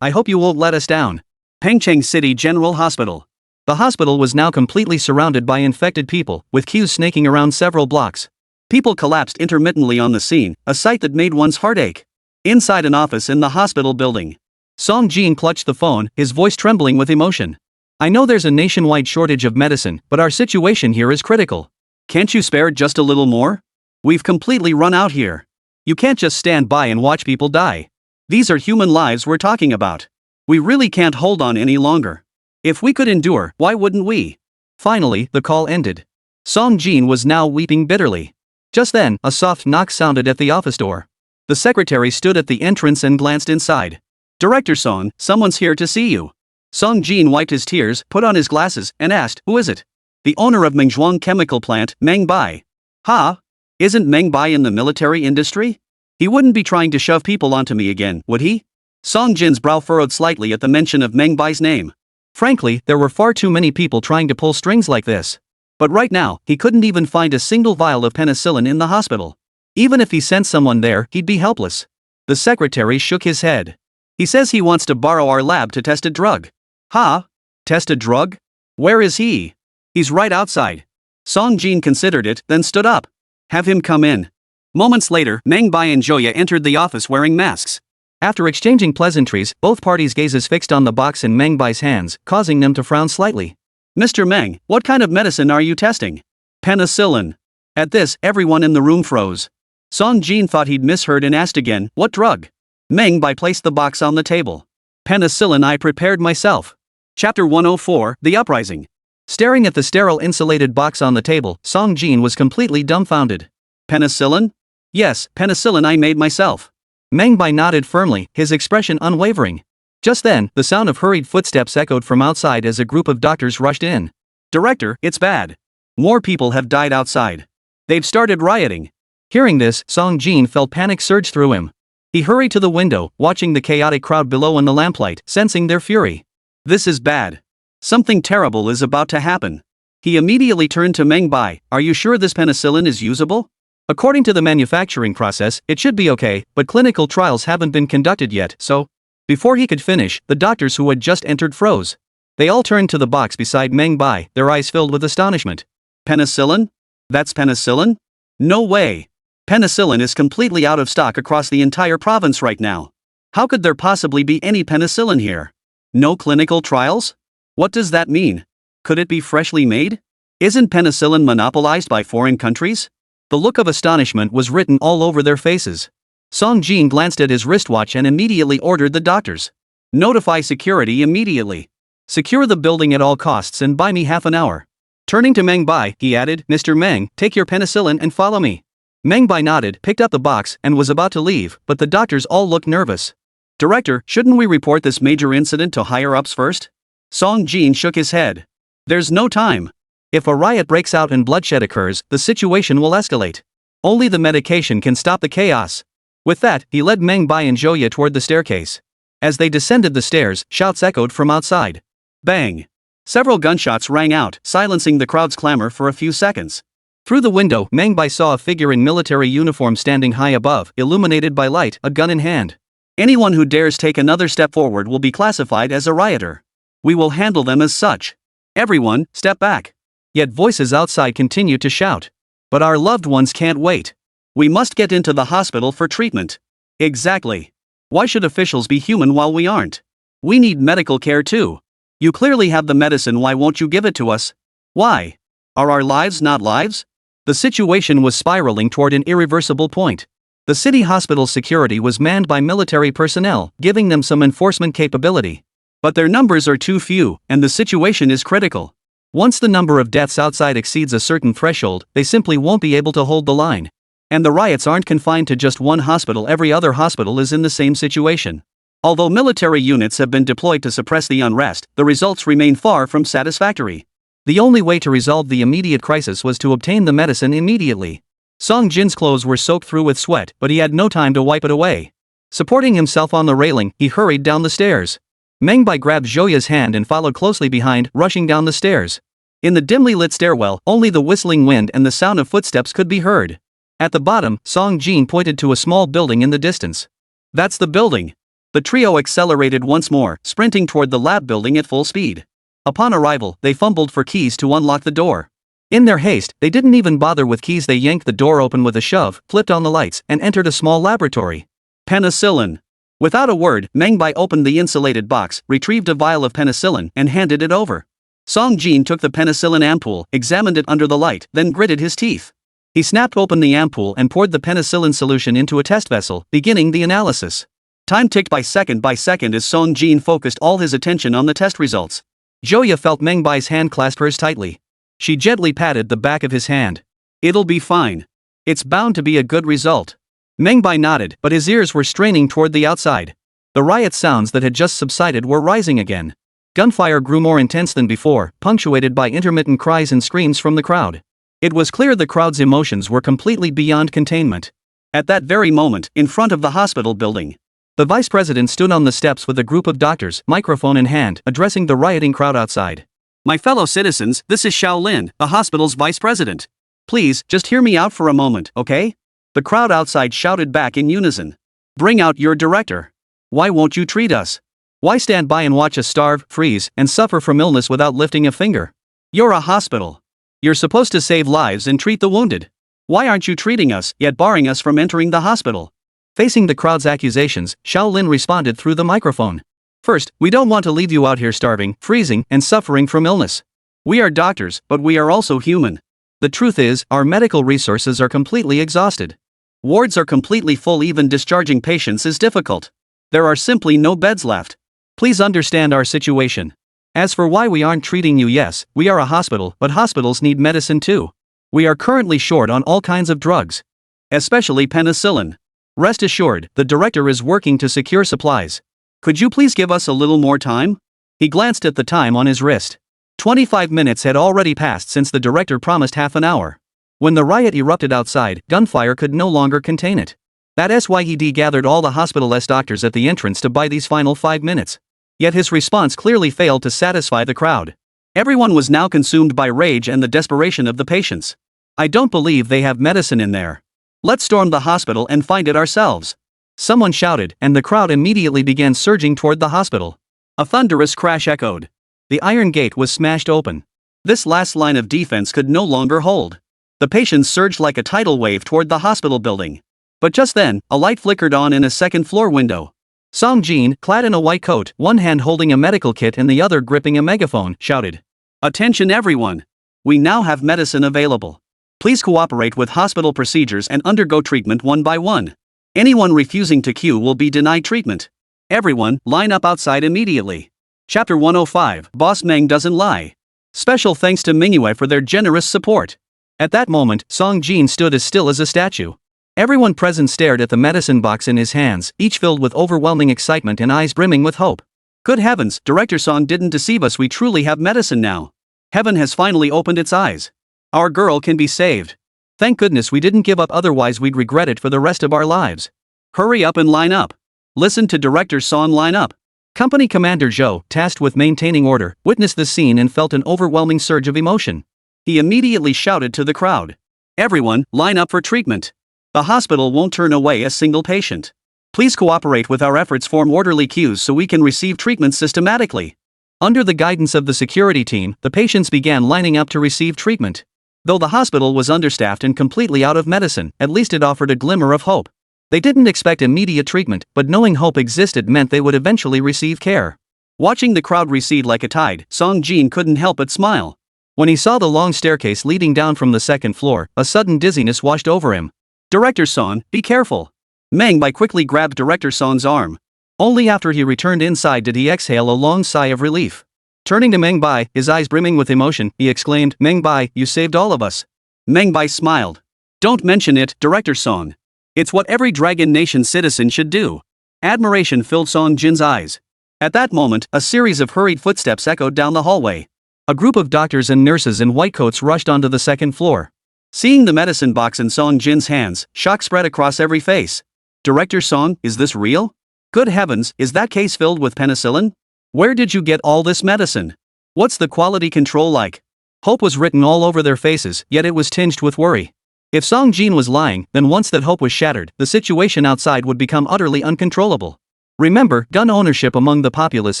I hope you won't let us down." Pengcheng City General Hospital. The hospital was now completely surrounded by infected people, with queues snaking around several blocks. People collapsed intermittently on the scene, a sight that made one's heart ache. Inside an office in the hospital building, Song Jin clutched the phone, his voice trembling with emotion. "I know there's a nationwide shortage of medicine, but our situation here is critical. Can't you spare just a little more? We've completely run out here. You can't just stand by and watch people die. These are human lives we're talking about. We really can't hold on any longer. If we could endure, why wouldn't we?" Finally, the call ended. Song Jin was now weeping bitterly. Just then, a soft knock sounded at the office door. The secretary stood at the entrance and glanced inside. "Director Song, someone's here to see you." Song Jin wiped his tears, put on his glasses, and asked, "Who is it?" "The owner of Mengzhuang chemical plant, Meng Bai." "Ha? Isn't Meng Bai in the military industry? He wouldn't be trying to shove people onto me again, would he?" Song Jin's brow furrowed slightly at the mention of Meng Bai's name. Frankly, there were far too many people trying to pull strings like this. But right now, he couldn't even find a single vial of penicillin in the hospital. Even if he sent someone there, he'd be helpless. The secretary shook his head. "He says he wants to borrow our lab to test a drug." "Ha? Test a drug? Where is he?" "He's right outside." Song Jin considered it, then stood up. "Have him come in." Moments later, Meng Bai and Joya entered the office wearing masks. After exchanging pleasantries, both parties' gazes fixed on the box in Meng Bai's hands, causing them to frown slightly. "Mr. Meng, what kind of medicine are you testing?" "Penicillin." At this, everyone in the room froze. Song Jin thought he'd misheard and asked again, "What drug?" Meng Bai placed the box on the table. "Penicillin I prepared myself." Chapter 104, The Uprising. Staring at the sterile insulated box on the table, Song Jin was completely dumbfounded. "Penicillin?" "Yes, penicillin I made myself." Meng Bai nodded firmly, his expression unwavering. Just then, the sound of hurried footsteps echoed from outside as a group of doctors rushed in. "Director, it's bad. More people have died outside. They've started rioting." Hearing this, Song Jin felt panic surge through him. He hurried to the window, watching the chaotic crowd below in the lamplight, sensing their fury. "This is bad. Something terrible is about to happen." He immediately turned to Meng Bai. "Are you sure this penicillin is usable?" "According to the manufacturing process, it should be okay, but clinical trials haven't been conducted yet, so..." Before he could finish, the doctors who had just entered froze. They all turned to the box beside Meng Bai, their eyes filled with astonishment. "Penicillin? That's penicillin? No way. Penicillin is completely out of stock across the entire province right now. How could there possibly be any penicillin here? No clinical trials? What does that mean? Could it be freshly made? Isn't penicillin monopolized by foreign countries?" The look of astonishment was written all over their faces. Song Jin glanced at his wristwatch and immediately ordered the doctors. "Notify security immediately. Secure the building at all costs and buy me half an hour." Turning to Meng Bai, he added, "Mr. Meng, take your penicillin and follow me." Meng Bai nodded, picked up the box, and was about to leave, but the doctors all looked nervous. "Director, shouldn't we report this major incident to higher-ups first?" Song Jin shook his head. "There's no time. If a riot breaks out and bloodshed occurs, the situation will escalate. Only the medication can stop the chaos." With that, he led Meng Bai and Joya toward the staircase. As they descended the stairs, shouts echoed from outside. Bang! Several gunshots rang out, silencing the crowd's clamor for a few seconds. Through the window, Meng Bai saw a figure in military uniform standing high above, illuminated by light, a gun in hand. "Anyone who dares take another step forward will be classified as a rioter. We will handle them as such. Everyone, step back." Yet voices outside continued to shout. "But our loved ones can't wait. We must get into the hospital for treatment." Exactly. Why should officials be human while we aren't? We need medical care too. You clearly have the medicine, why won't you give it to us? Why? Are our lives not lives? The situation was spiraling toward an irreversible point. The city hospital security was manned by military personnel, giving them some enforcement capability. But their numbers are too few, and the situation is critical. Once the number of deaths outside exceeds a certain threshold, they simply won't be able to hold the line. And the riots aren't confined to just one hospital, every other hospital is in the same situation. Although military units have been deployed to suppress the unrest, the results remain far from satisfactory. The only way to resolve the immediate crisis was to obtain the medicine immediately. Song Jin's clothes were soaked through with sweat, but he had no time to wipe it away. Supporting himself on the railing, he hurried down the stairs. Meng Bai grabbed Zhouya's hand and followed closely behind, rushing down the stairs. In the dimly lit stairwell, only the whistling wind and the sound of footsteps could be heard. At the bottom, Song Jin pointed to a small building in the distance. That's the building. The trio accelerated once more, sprinting toward the lab building at full speed. Upon arrival, they fumbled for keys to unlock the door. In their haste, they didn't even bother with keys. They yanked the door open with a shove, flipped on the lights, and entered a small laboratory. Penicillin. Without a word, Meng Bai opened the insulated box, retrieved a vial of penicillin, and handed it over. Song Jin took the penicillin ampoule, examined it under the light, then gritted his teeth. He snapped open the ampoule and poured the penicillin solution into a test vessel, beginning the analysis. Time ticked by second as Song Jin focused all his attention on the test results. Zhouya felt Meng Bai's hand clasp hers tightly. She gently patted the back of his hand. It'll be fine. It's bound to be a good result. Meng Bai nodded, but his ears were straining toward the outside. The riot sounds that had just subsided were rising again. Gunfire grew more intense than before, punctuated by intermittent cries and screams from the crowd. It was clear the crowd's emotions were completely beyond containment. At that very moment, in front of the hospital building, the vice president stood on the steps with a group of doctors, microphone in hand, addressing the rioting crowd outside. My fellow citizens, this is Shaolin, the hospital's vice president. Please, just hear me out for a moment, okay? The crowd outside shouted back in unison. Bring out your director. Why won't you treat us? Why stand by and watch us starve, freeze, and suffer from illness without lifting a finger? You're a hospital. You're supposed to save lives and treat the wounded. Why aren't you treating us, yet barring us from entering the hospital? Facing the crowd's accusations, Shaolin responded through the microphone. First, we don't want to leave you out here starving, freezing, and suffering from illness. We are doctors, but we are also human. The truth is, our medical resources are completely exhausted. Wards are completely full, even discharging patients is difficult. There are simply no beds left. Please understand our situation. As for why we aren't treating you, yes, we are a hospital, but hospitals need medicine too. We are currently short on all kinds of drugs. Especially penicillin. Rest assured, the director is working to secure supplies. Could you please give us a little more time? He glanced at the time on his wrist. 25 minutes had already passed since the director promised half an hour. When the riot erupted outside, gunfire could no longer contain it. That's why he gathered all the hospital's doctors at the entrance to buy these final 5 minutes. Yet his response clearly failed to satisfy the crowd. Everyone was now consumed by rage and the desperation of the patients. I don't believe they have medicine in there. Let's storm the hospital and find it ourselves. Someone shouted, and the crowd immediately began surging toward the hospital. A thunderous crash echoed. The iron gate was smashed open. This last line of defense could no longer hold. The patients surged like a tidal wave toward the hospital building. But just then, a light flickered on in a second-floor window. Song Jin, clad in a white coat, one hand holding a medical kit and the other gripping a megaphone, shouted. Attention everyone! We now have medicine available. Please cooperate with hospital procedures and undergo treatment one by one. Anyone refusing to queue will be denied treatment. Everyone, line up outside immediately. Chapter 105, Boss Meng Doesn't Lie. Special thanks to Manhwa for their generous support. At that moment, Song Jin stood as still as a statue. Everyone present stared at the medicine box in his hands, each filled with overwhelming excitement and eyes brimming with hope. Good heavens, Director Song didn't deceive us, we truly have medicine now. Heaven has finally opened its eyes. Our girl can be saved. Thank goodness we didn't give up, otherwise we'd regret it for the rest of our lives. Hurry up and line up. Listen to Director Song, line up. Company Commander Zhou, tasked with maintaining order, witnessed the scene and felt an overwhelming surge of emotion. He immediately shouted to the crowd. Everyone, line up for treatment. The hospital won't turn away a single patient. Please cooperate with our efforts, form orderly queues so we can receive treatment systematically. Under the guidance of the security team, the patients began lining up to receive treatment. Though the hospital was understaffed and completely out of medicine, at least it offered a glimmer of hope. They didn't expect immediate treatment, but knowing hope existed meant they would eventually receive care. Watching the crowd recede like a tide, Song Jin couldn't help but smile. When he saw the long staircase leading down from the second floor, a sudden dizziness washed over him. Director Son, be careful. Meng Bai quickly grabbed Director Son's arm. Only after he returned inside did he exhale a long sigh of relief. Turning to Meng Bai, his eyes brimming with emotion, he exclaimed, Meng Bai, you saved all of us. Meng Bai smiled. Don't mention it, Director Son. It's what every Dragon Nation citizen should do. Admiration filled Song Jin's eyes. At that moment, a series of hurried footsteps echoed down the hallway. A group of doctors and nurses in white coats rushed onto the second floor. Seeing the medicine box in Song Jin's hands, shock spread across every face. Director Song, is this real? Good heavens, is that case filled with penicillin? Where did you get all this medicine? What's the quality control like? Hope was written all over their faces, yet it was tinged with worry. If Song Jin was lying, then once that hope was shattered, the situation outside would become utterly uncontrollable. Remember, gun ownership among the populace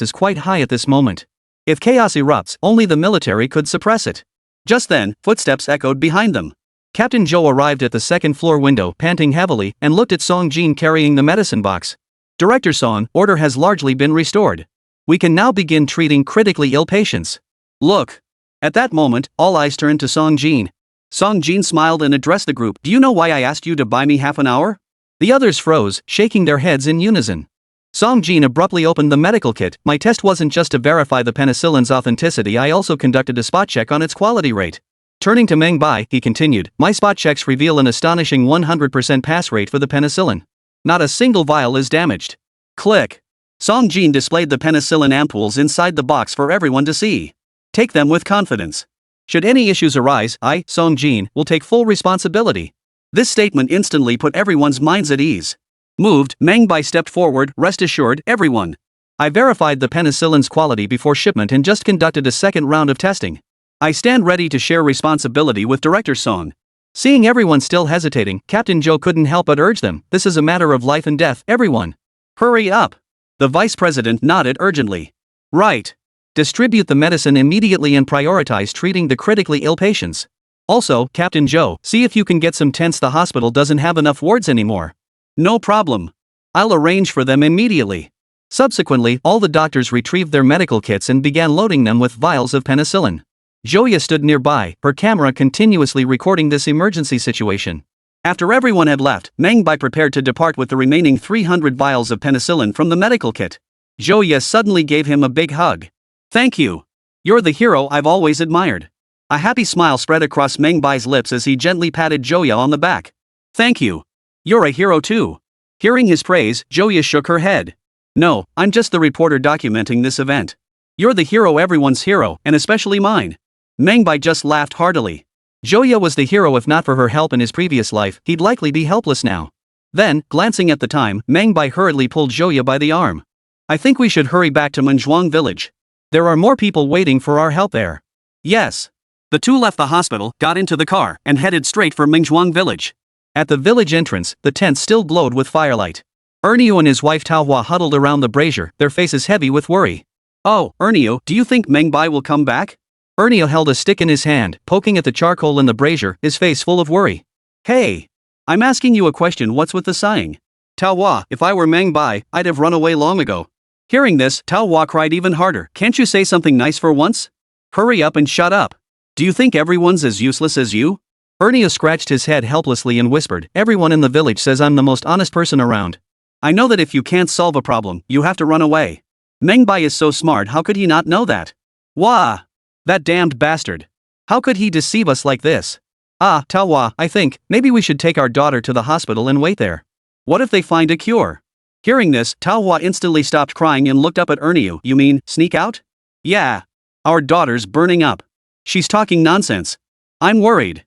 is quite high at this moment. If chaos erupts, only the military could suppress it. Just then, footsteps echoed behind them. Captain Zhou arrived at the second floor window, panting heavily, and looked at Song Jin carrying the medicine box. Director Song, order has largely been restored. We can now begin treating critically ill patients. Look. At that moment, all eyes turned to Song Jin. Song Jin smiled and addressed the group. Do you know why I asked you to buy me half an hour? The others froze, shaking their heads in unison. Song Jin abruptly opened the medical kit. My test wasn't just to verify the penicillin's authenticity, I also conducted a spot check on its quality rate. Turning to Meng Bai, he continued, my spot checks reveal an astonishing 100% pass rate for the penicillin. Not a single vial is damaged. Click. Song Jin displayed the penicillin ampoules inside the box for everyone to see. Take them with confidence. Should any issues arise, I, Song Jin, will take full responsibility. This statement instantly put everyone's minds at ease. Moved, Meng Bai stepped forward. Rest assured, everyone. I verified the penicillin's quality before shipment and just conducted a second round of testing. I stand ready to share responsibility with Director Song. Seeing everyone still hesitating, Captain Zhou couldn't help but urge them, this is a matter of life and death, everyone. Hurry up. The vice president nodded urgently. Right. Distribute the medicine immediately and prioritize treating the critically ill patients. Also, Captain Zhou, see if you can get some tents, the hospital doesn't have enough wards anymore. No problem. I'll arrange for them immediately. Subsequently, all the doctors retrieved their medical kits and began loading them with vials of penicillin. Joya stood nearby, her camera continuously recording this emergency situation. After everyone had left, Meng Bai prepared to depart with the remaining 300 vials of penicillin from the medical kit. Joya suddenly gave him a big hug. Thank you. You're the hero I've always admired. A happy smile spread across Meng Bai's lips as he gently patted Joya on the back. Thank you. You're a hero too. Hearing his praise, Joya shook her head. No, I'm just the reporter documenting this event. You're the hero, everyone's hero, and especially mine. Meng Bai just laughed heartily. Joya was the hero. If not for her help in his previous life, he'd likely be helpless now. Then, glancing at the time, Meng Bai hurriedly pulled Joya by the arm. I think we should hurry back to Manhwa village. There are more people waiting for our help there. Yes. The two left the hospital, got into the car, and headed straight for Manhwa village. At the village entrance, the tent still glowed with firelight. Ernio and his wife Taohua huddled around the brazier, their faces heavy with worry. Oh, Ernio, do you think Meng Bai will come back? Ernio held a stick in his hand, poking at the charcoal in the brazier, his face full of worry. Hey! I'm asking you a question, what's with the sighing? Taohua, if I were Meng Bai, I'd have run away long ago. Hearing this, Taohua cried even harder. Can't you say something nice for once? Hurry up and shut up. Do you think everyone's as useless as you? Ernio scratched his head helplessly and whispered, everyone in the village says I'm the most honest person around. I know that if you can't solve a problem, you have to run away. Meng Bai is so smart, how could he not know that? Wah! That damned bastard. How could he deceive us like this? Ah, Taohua, I think, maybe we should take our daughter to the hospital and wait there. What if they find a cure? Hearing this, Taohua instantly stopped crying and looked up at Ernio. You mean, sneak out? Yeah. Our daughter's burning up. She's talking nonsense. I'm worried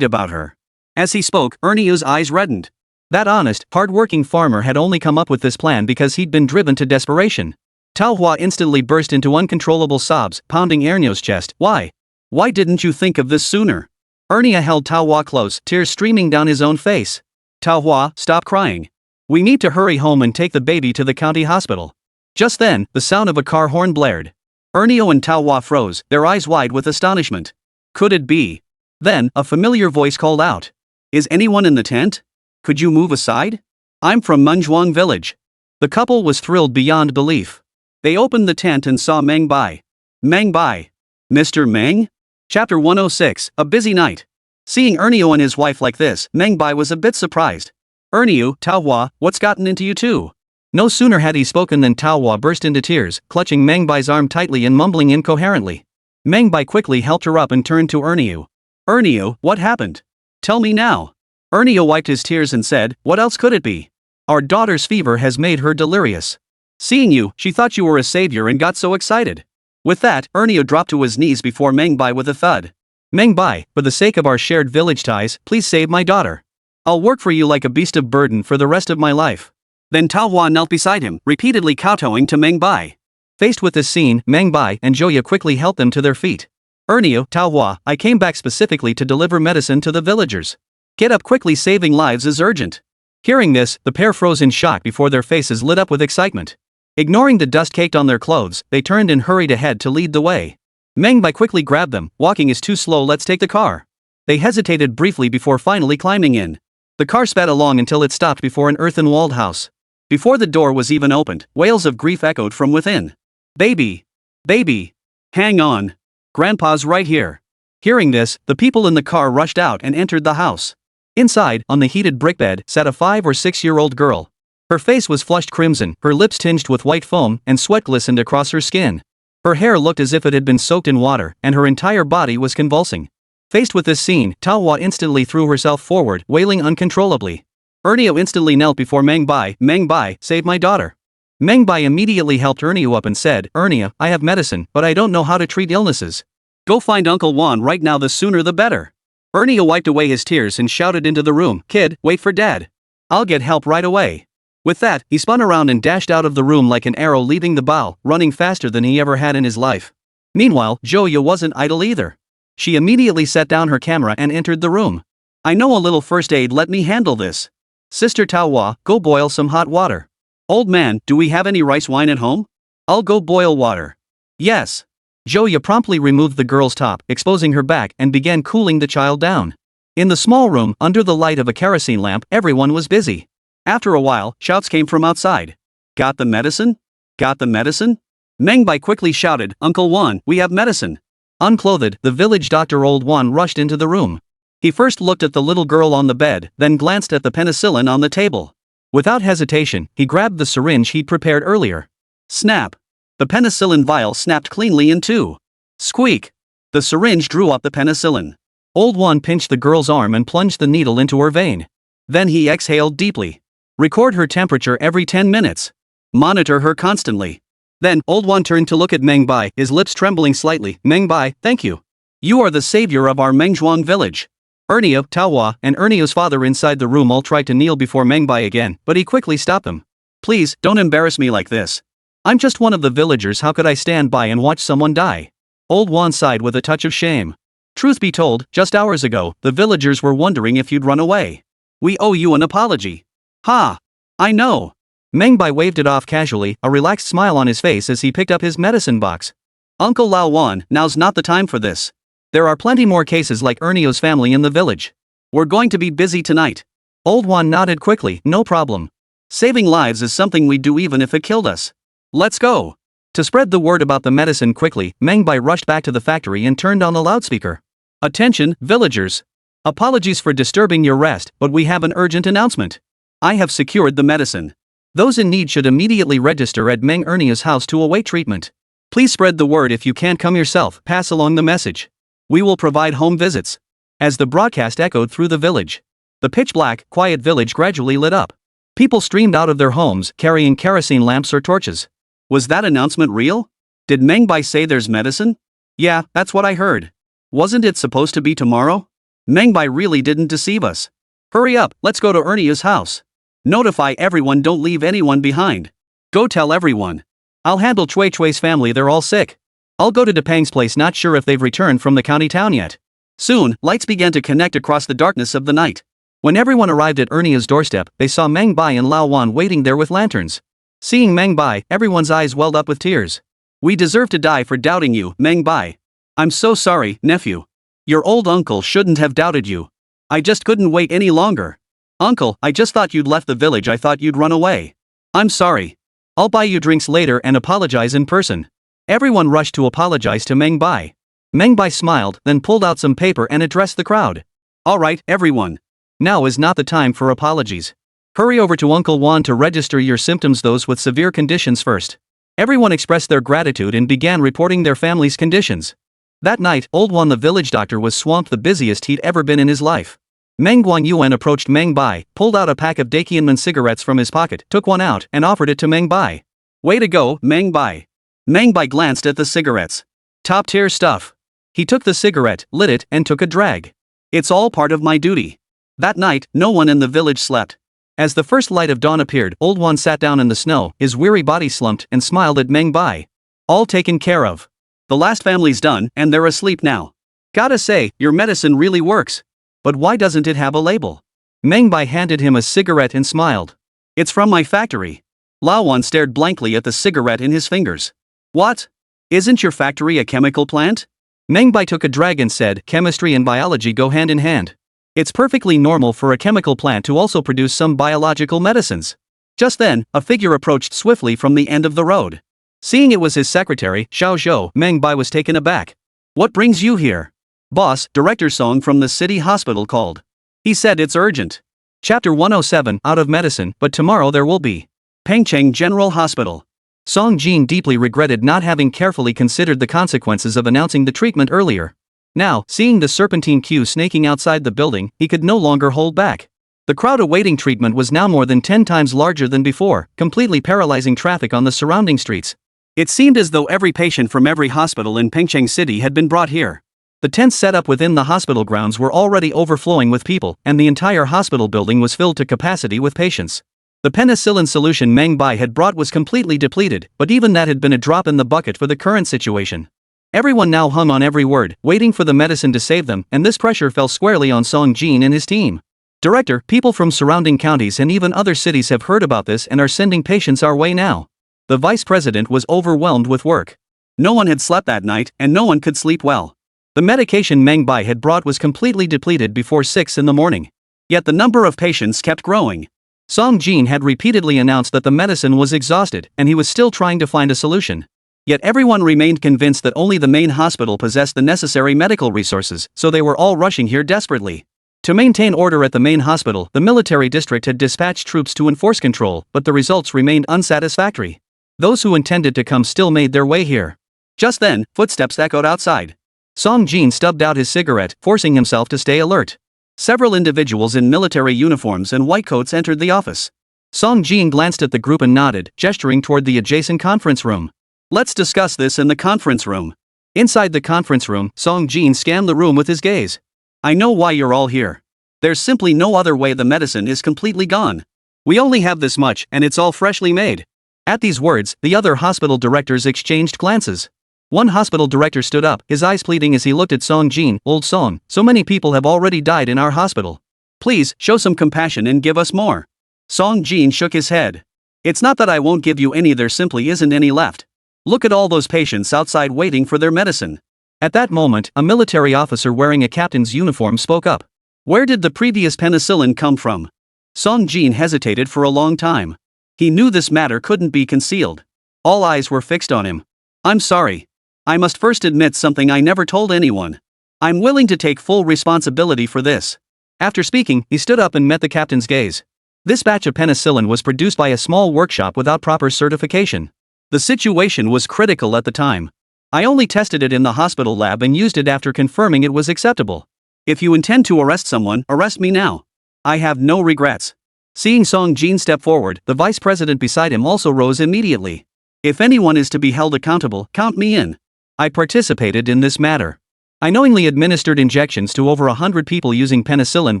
about her. As he spoke, Ernio's eyes reddened. That honest, hard-working farmer had only come up with this plan because he'd been driven to desperation. Taohua instantly burst into uncontrollable sobs, pounding Ernio's chest. Why? Why didn't you think of this sooner? Ernio held Taohua close, tears streaming down his own face. Taohua, stop crying. We need to hurry home and take the baby to the county hospital. Just then, the sound of a car horn blared. Ernio and Taohua froze, their eyes wide with astonishment. Could it be? Then, a familiar voice called out. Is anyone in the tent? Could you move aside? I'm from Manhwa village. The couple was thrilled beyond belief. They opened the tent and saw Meng Bai. Meng Bai. Mr. Meng? Chapter 106, A Busy Night. Seeing Ernio and his wife like this, Meng Bai was a bit surprised. Ernio, Taohua, what's gotten into you two? No sooner had he spoken than Taohua burst into tears, clutching Meng Bai's arm tightly and mumbling incoherently. Meng Bai quickly helped her up and turned to Ernio. Ernio, what happened? Tell me now. Ernio wiped his tears and said, what else could it be? Our daughter's fever has made her delirious. Seeing you, she thought you were a savior and got so excited. With that, Ernio dropped to his knees before Meng Bai with a thud. Meng Bai, for the sake of our shared village ties, please save my daughter. I'll work for you like a beast of burden for the rest of my life. Then Taohua knelt beside him, repeatedly kowtowing to Meng Bai. Faced with this scene, Meng Bai and Joya quickly helped them to their feet. Ernio, Taohua, I came back specifically to deliver medicine to the villagers. Get up quickly, saving lives is urgent. Hearing this, the pair froze in shock before their faces lit up with excitement. Ignoring the dust caked on their clothes, they turned and hurried ahead to lead the way. Meng Bai quickly grabbed them, walking is too slow, let's take the car. They hesitated briefly before finally climbing in. The car sped along until it stopped before an earthen-walled house. Before the door was even opened, wails of grief echoed from within. Baby! Baby! Hang on! Grandpa's right here. Hearing this, the people in the car rushed out and entered the house. Inside, on the heated brickbed, sat a 5 or 6-year-old girl. Her face was flushed crimson, her lips tinged with white foam, and sweat glistened across her skin. Her hair looked as if it had been soaked in water, and her entire body was convulsing. Faced with this scene, Taohua instantly threw herself forward, wailing uncontrollably. Ernio instantly knelt before Meng Bai, save my daughter. Meng Bai immediately helped Ernio up and said, Ernio, I have medicine, but I don't know how to treat illnesses. Go find Uncle Juan right now, the sooner the better. Ernio wiped away his tears and shouted into the room, kid, wait for dad. I'll get help right away. With that, he spun around and dashed out of the room like an arrow leaving the bow, running faster than he ever had in his life. Meanwhile, Joya wasn't idle either. She immediately set down her camera and entered the room. I know a little first aid, let me handle this. Sister Taohua, go boil some hot water. Old man, do we have any rice wine at home? I'll go boil water. Yes. Joya promptly removed the girl's top, exposing her back, and began cooling the child down. In the small room, under the light of a kerosene lamp, everyone was busy. After a while, shouts came from outside. Got the medicine? Got the medicine? Meng Bai quickly shouted, Uncle Juan, we have medicine. Unclothed, the village doctor Old Juan rushed into the room. He first looked at the little girl on the bed, then glanced at the penicillin on the table. Without hesitation, he grabbed the syringe he'd prepared earlier. Snap! The penicillin vial snapped cleanly in two. Squeak! The syringe drew up the penicillin. Old Juan pinched the girl's arm and plunged the needle into her vein. Then he exhaled deeply. Record her temperature every 10 minutes. Monitor her constantly. Then, Old Juan turned to look at Meng Bai, his lips trembling slightly. Meng Bai, thank you. You are the savior of our Mengzhuang village. Ernio, Taohua, and Ernio's father inside the room all tried to kneel before Meng Bai again, but he quickly stopped them. Please, don't embarrass me like this. I'm just one of the villagers, how could I stand by and watch someone die? Old Juan sighed with a touch of shame. Truth be told, just hours ago, the villagers were wondering if you'd run away. We owe you an apology. Ha! I know. Meng Bai waved it off casually, a relaxed smile on his face as he picked up his medicine box. Uncle Lao Wan, now's not the time for this. There are plenty more cases like Ernio's family in the village. We're going to be busy tonight. Old Juan nodded quickly, no problem. Saving lives is something we do even if it killed us. Let's go. To spread the word about the medicine quickly, Meng Bai rushed back to the factory and turned on the loudspeaker. Attention, villagers. Apologies for disturbing your rest, but we have an urgent announcement. I have secured the medicine. Those in need should immediately register at Meng Ernio's house to await treatment. Please spread the word. If you can't come yourself, pass along the message. We will provide home visits. As the broadcast echoed through the village, the pitch-black, quiet village gradually lit up. People streamed out of their homes, carrying kerosene lamps or torches. Was that announcement real? Did Meng Bai say there's medicine? Yeah, that's what I heard. Wasn't it supposed to be tomorrow? Meng Bai really didn't deceive us. Hurry up, let's go to Ernio's house. Notify everyone, don't leave anyone behind. Go tell everyone. I'll handle Chui Chui's family, they're all sick. I'll go to Depang's place, not sure if they've returned from the county town yet. Soon, lights began to connect across the darkness of the night. When everyone arrived at Ernio's doorstep, they saw Meng Bai and Lao Wan waiting there with lanterns. Seeing Meng Bai, everyone's eyes welled up with tears. We deserve to die for doubting you, Meng Bai. I'm so sorry, nephew. Your old uncle shouldn't have doubted you. I just couldn't wait any longer. Uncle, I just thought you'd left the village, I thought you'd run away. I'm sorry. I'll buy you drinks later and apologize in person. Everyone rushed to apologize to Meng Bai. Meng Bai smiled, then pulled out some paper and addressed the crowd. Alright, everyone. Now is not the time for apologies. Hurry over to Uncle Juan to register your symptoms, those with severe conditions first. Everyone expressed their gratitude and began reporting their family's conditions. That night, Old Juan the village doctor was swamped, the busiest he'd ever been in his life. Meng Guanyuan approached Meng Bai, pulled out a pack of Dakianman cigarettes from his pocket, took one out, and offered it to Meng Bai. Way to go, Meng Bai. Meng Bai glanced at the cigarettes. Top tier stuff. He took the cigarette, lit it, and took a drag. It's all part of my duty. That night, no one in the village slept. As the first light of dawn appeared, Old Juan sat down in the snow, his weary body slumped, and smiled at Meng Bai. All taken care of. The last family's done, and they're asleep now. Gotta say, your medicine really works. But why doesn't it have a label? Meng Bai handed him a cigarette and smiled. It's from my factory. Lao Wan stared blankly at the cigarette in his fingers. What? Isn't your factory a chemical plant? Meng Bai took a drag and said, chemistry and biology go hand in hand. It's perfectly normal for a chemical plant to also produce some biological medicines. Just then, a figure approached swiftly from the end of the road. Seeing it was his secretary, Xiao Zhou, Meng Bai was taken aback. What brings you here? Boss, Director Song from the city hospital called. He said it's urgent. Chapter 107, out of medicine, but tomorrow there will be. Pengcheng General Hospital. Song Jin deeply regretted not having carefully considered the consequences of announcing the treatment earlier. Now, seeing the serpentine queue snaking outside the building, he could no longer hold back. The crowd awaiting treatment was now more than 10 times larger than before, completely paralyzing traffic on the surrounding streets. It seemed as though every patient from every hospital in Pengcheng City had been brought here. The tents set up within the hospital grounds were already overflowing with people, and the entire hospital building was filled to capacity with patients. The penicillin solution Meng Bai had brought was completely depleted, but even that had been a drop in the bucket for the current situation. Everyone now hung on every word, waiting for the medicine to save them, and this pressure fell squarely on Song Jin and his team. Director, people from surrounding counties and even other cities have heard about this and are sending patients our way now. The vice president was overwhelmed with work. No one had slept that night, and no one could sleep well. The medication Meng Bai had brought was completely depleted before 6 in the morning. Yet the number of patients kept growing. Song Jin had repeatedly announced that the medicine was exhausted, and he was still trying to find a solution. Yet everyone remained convinced that only the main hospital possessed the necessary medical resources, so they were all rushing here desperately. To maintain order at the main hospital, the military district had dispatched troops to enforce control, but the results remained unsatisfactory. Those who intended to come still made their way here. Just then, footsteps echoed outside. Song Jin stubbed out his cigarette, forcing himself to stay alert. Several individuals in military uniforms and white coats entered the office. Song Jin glanced at the group and nodded, gesturing toward the adjacent conference room. Let's discuss this in the conference room. Inside the conference room, Song Jin scanned the room with his gaze. I know why you're all here. There's simply no other way. The medicine is completely gone. We only have this much, and it's all freshly made. At these words, the other hospital directors exchanged glances. One hospital director stood up, his eyes pleading as he looked at Song Jin. Old Song, so many people have already died in our hospital. Please, show some compassion and give us more. Song Jin shook his head. It's not that I won't give you any, there simply isn't any left. Look at all those patients outside waiting for their medicine. At that moment, a military officer wearing a captain's uniform spoke up. Where did the previous penicillin come from? Song Jin hesitated for a long time. He knew this matter couldn't be concealed. All eyes were fixed on him. I'm sorry. I must first admit something I never told anyone. I'm willing to take full responsibility for this. After speaking, he stood up and met the captain's gaze. This batch of penicillin was produced by a small workshop without proper certification. The situation was critical at the time. I only tested it in the hospital lab and used it after confirming it was acceptable. If you intend to arrest someone, arrest me now. I have no regrets. Seeing Song Jin step forward, the vice president beside him also rose immediately. If anyone is to be held accountable, count me in. I participated in this matter. I knowingly administered injections to over 100 people using penicillin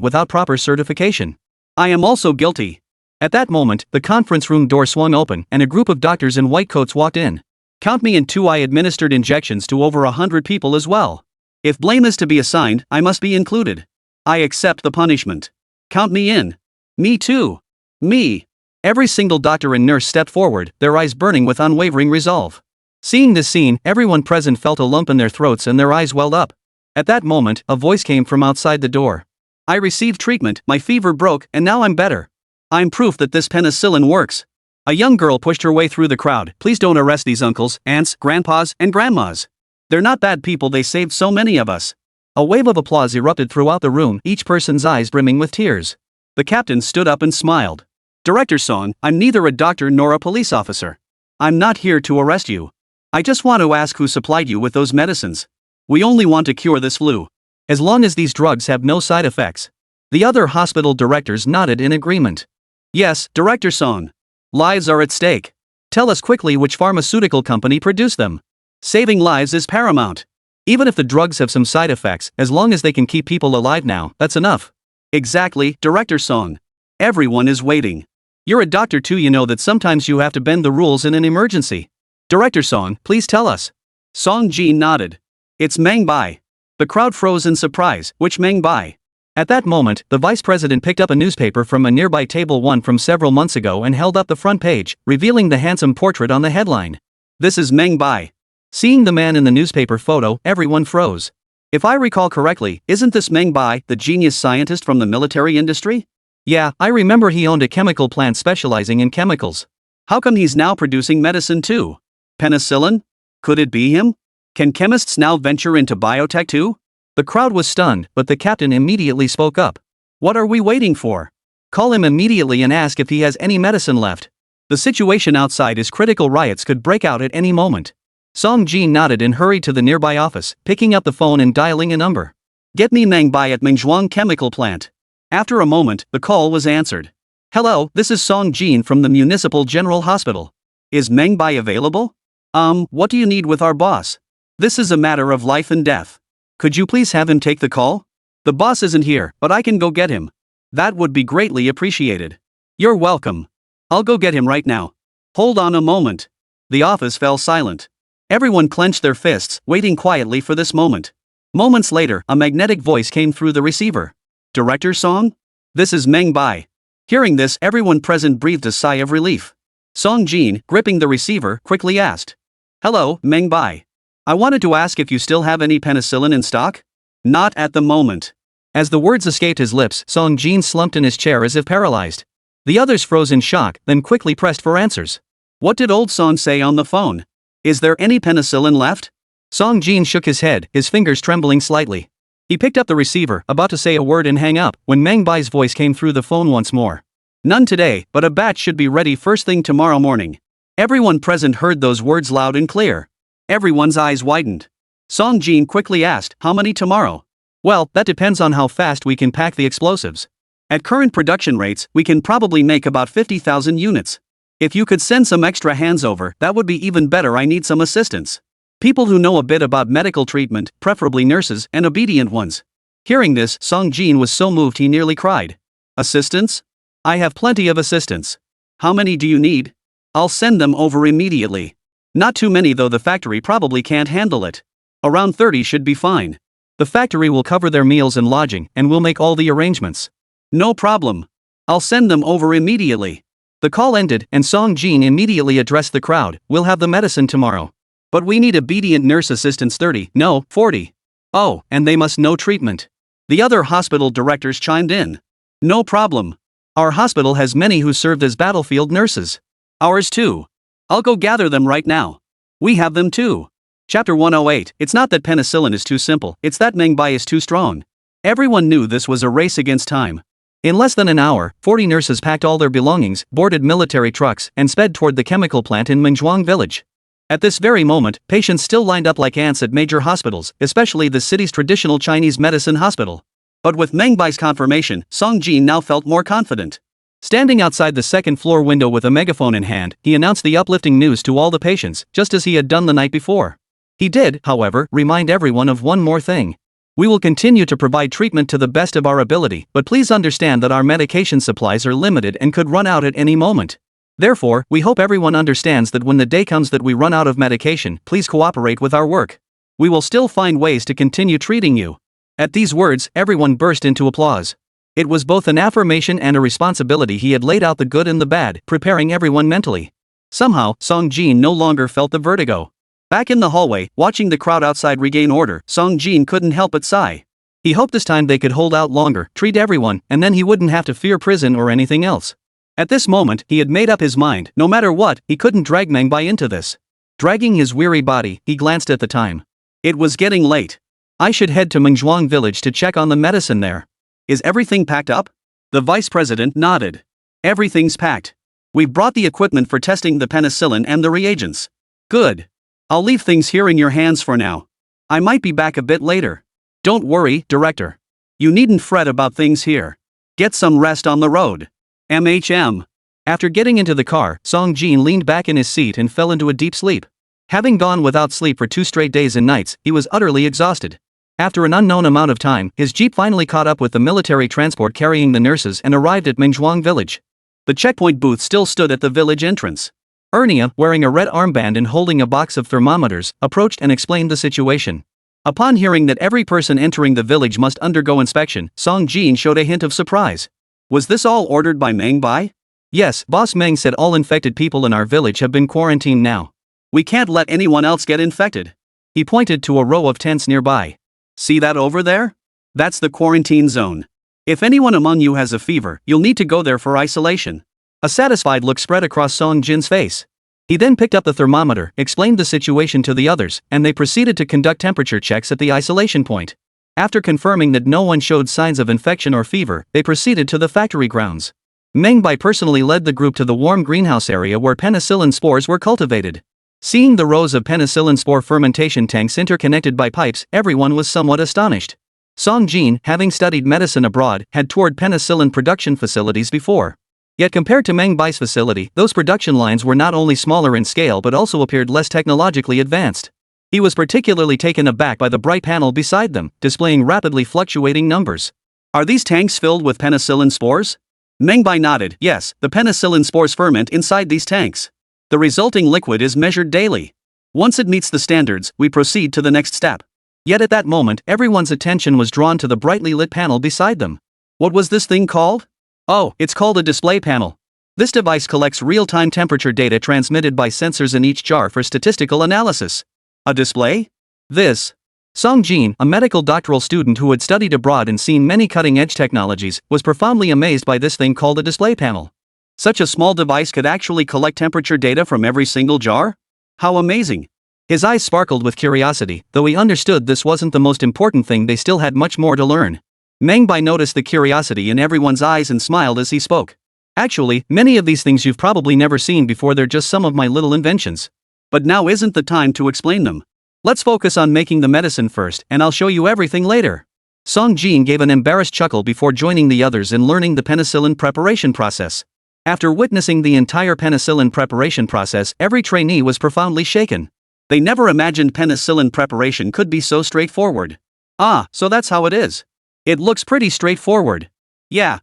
without proper certification. I am also guilty. At that moment, the conference room door swung open and a group of doctors in white coats walked in. Count me in too. I administered injections to over 100 people as well. If blame is to be assigned, I must be included. I accept the punishment. Count me in. Me too. Me. Every single doctor and nurse stepped forward, their eyes burning with unwavering resolve. Seeing this scene, everyone present felt a lump in their throats and their eyes welled up. At that moment, a voice came from outside the door. I received treatment, my fever broke, and now I'm better. I'm proof that this penicillin works. A young girl pushed her way through the crowd. Please don't arrest these uncles, aunts, grandpas, and grandmas. They're not bad people, they saved so many of us. A wave of applause erupted throughout the room, each person's eyes brimming with tears. The captain stood up and smiled. Director Song, I'm neither a doctor nor a police officer. I'm not here to arrest you. I just want to ask who supplied you with those medicines. We only want to cure this flu. As long as these drugs have no side effects. The other hospital directors nodded in agreement. Yes, Director Song. Lives are at stake. Tell us quickly which pharmaceutical company produced them. Saving lives is paramount. Even if the drugs have some side effects, as long as they can keep people alive now, that's enough. Exactly, Director Song. Everyone is waiting. You're a doctor too, you know that sometimes you have to bend the rules in an emergency. Director Song, please tell us. Song Jin nodded. It's Meng Bai. The crowd froze in surprise. Which Meng Bai? At that moment, the vice president picked up a newspaper from a nearby table, one from several months ago, and held up the front page, revealing the handsome portrait on the headline. This is Meng Bai. Seeing the man in the newspaper photo, everyone froze. If I recall correctly, isn't this Meng Bai, the genius scientist from the military industry? Yeah, I remember he owned a chemical plant specializing in chemicals. How come he's now producing medicine too? Penicillin? Could it be him? Can chemists now venture into biotech too? The crowd was stunned, but the captain immediately spoke up. What are we waiting for? Call him immediately and ask if he has any medicine left. The situation outside is critical, riots could break out at any moment. Song Jin nodded and hurried to the nearby office, picking up the phone and dialing a number. Get me Meng Bai at Mengzhuang Chemical Plant. After a moment, the call was answered. Hello, this is Song Jin from the Municipal General Hospital. Is Meng Bai available? What do you need with our boss? This is a matter of life and death. Could you please have him take the call? The boss isn't here, but I can go get him. That would be greatly appreciated. You're welcome. I'll go get him right now. Hold on a moment. The office fell silent. Everyone clenched their fists, waiting quietly for this moment. Moments later, a magnetic voice came through the receiver. Director Song? This is Meng Bai. Hearing this, everyone present breathed a sigh of relief. Song Jin, gripping the receiver, quickly asked. Hello, Meng Bai. I wanted to ask if you still have any penicillin in stock? Not at the moment. As the words escaped his lips, Song Jin slumped in his chair as if paralyzed. The others froze in shock, then quickly pressed for answers. What did old Song say on the phone? Is there any penicillin left? Song Jin shook his head, his fingers trembling slightly. He picked up the receiver, about to say a word and hang up, when Meng Bai's voice came through the phone once more. None today, but a batch should be ready first thing tomorrow morning. Everyone present heard those words loud and clear. Everyone's eyes widened. Song Jin quickly asked, how many tomorrow? Well, that depends on how fast we can pack the explosives. At current production rates, we can probably make about 50,000 units. If you could send some extra hands over, that would be even better. I need some assistance. People who know a bit about medical treatment, preferably nurses and obedient ones. Hearing this, Song Jin was so moved he nearly cried. Assistance? I have plenty of assistants. How many do you need? I'll send them over immediately. Not too many though, the factory probably can't handle it. Around 30 should be fine. The factory will cover their meals and lodging, and we'll make all the arrangements. No problem. I'll send them over immediately. The call ended, and Song Jin immediately addressed the crowd. We'll have the medicine tomorrow. But we need obedient nurse assistants 30, no, 40. Oh, and they must know treatment. The other hospital directors chimed in. No problem. Our hospital has many who served as battlefield nurses. Ours too. I'll go gather them right now. We have them too. Chapter 108. It's not that penicillin is too simple, it's that Meng Bai is too strong. Everyone knew this was a race against time. In less than an hour, 40 nurses packed all their belongings, boarded military trucks, and sped toward the chemical plant in Mengzhuang village. At this very moment, patients still lined up like ants at major hospitals, especially the city's traditional Chinese medicine hospital. But with Meng Bai's confirmation, Song Jin now felt more confident. Standing outside the second-floor window with a megaphone in hand, he announced the uplifting news to all the patients, just as he had done the night before. He did, however, remind everyone of one more thing. We will continue to provide treatment to the best of our ability, but please understand that our medication supplies are limited and could run out at any moment. Therefore, we hope everyone understands that when the day comes that we run out of medication, please cooperate with our work. We will still find ways to continue treating you. At these words, everyone burst into applause. It was both an affirmation and a responsibility. He had laid out the good and the bad, preparing everyone mentally. Somehow, Song Jin no longer felt the vertigo. Back in the hallway, watching the crowd outside regain order, Song Jin couldn't help but sigh. He hoped this time they could hold out longer, treat everyone, and then he wouldn't have to fear prison or anything else. At this moment, he had made up his mind, no matter what, he couldn't drag Meng Bai into this. Dragging his weary body, he glanced at the time. It was getting late. I should head to Mengzhuang village to check on the medicine there. Is everything packed up? The vice president nodded. Everything's packed. We've brought the equipment for testing the penicillin and the reagents. Good. I'll leave things here in your hands for now. I might be back a bit later. Don't worry, Director. You needn't fret about things here. Get some rest on the road. MHM. After getting into the car, Song Jin leaned back in his seat and fell into a deep sleep. Having gone without sleep for 2 straight days and nights, he was utterly exhausted. After an unknown amount of time, his jeep finally caught up with the military transport carrying the nurses and arrived at Mengzhuang village. The checkpoint booth still stood at the village entrance. Ernia, wearing a red armband and holding a box of thermometers, approached and explained the situation. Upon hearing that every person entering the village must undergo inspection, Song Jin showed a hint of surprise. Was this all ordered by Meng Bai? Yes, Boss Meng said all infected people in our village have been quarantined now. We can't let anyone else get infected. He pointed to a row of tents nearby. See that over there? That's the quarantine zone. If anyone among you has a fever, you'll need to go there for isolation. A satisfied look spread across Song Jin's face. He then picked up the thermometer, explained the situation to the others, and they proceeded to conduct temperature checks at the isolation point. After confirming that no one showed signs of infection or fever, they proceeded to the factory grounds. Meng Bai personally led the group to the warm greenhouse area where penicillin spores were cultivated. Seeing the rows of penicillin spore fermentation tanks interconnected by pipes, everyone was somewhat astonished. Song Jin, having studied medicine abroad, had toured penicillin production facilities before. Yet compared to Meng Bai's facility, those production lines were not only smaller in scale but also appeared less technologically advanced. He was particularly taken aback by the bright panel beside them, displaying rapidly fluctuating numbers. Are these tanks filled with penicillin spores? Meng Bai nodded. Yes, the penicillin spores ferment inside these tanks. The resulting liquid is measured daily. Once it meets the standards, we proceed to the next step. Yet at that moment, everyone's attention was drawn to the brightly lit panel beside them. What was this thing called? Oh, it's called a display panel. This device collects real-time temperature data transmitted by sensors in each jar for statistical analysis. A display? This. Song Jin, a medical doctoral student who had studied abroad and seen many cutting-edge technologies, was profoundly amazed by this thing called a display panel. Such a small device could actually collect temperature data from every single jar? How amazing! His eyes sparkled with curiosity. Though he understood this wasn't the most important thing, they still had much more to learn. Meng Bai noticed the curiosity in everyone's eyes and smiled as he spoke. Actually, many of these things you've probably never seen before. They're just some of my little inventions. But now isn't the time to explain them. Let's focus on making the medicine first, and I'll show you everything later. Song Jin gave an embarrassed chuckle before joining the others in learning the penicillin preparation process. After witnessing the entire penicillin preparation process, every trainee was profoundly shaken. They never imagined penicillin preparation could be so straightforward. Ah, so that's how it is. It looks pretty straightforward. Yeah.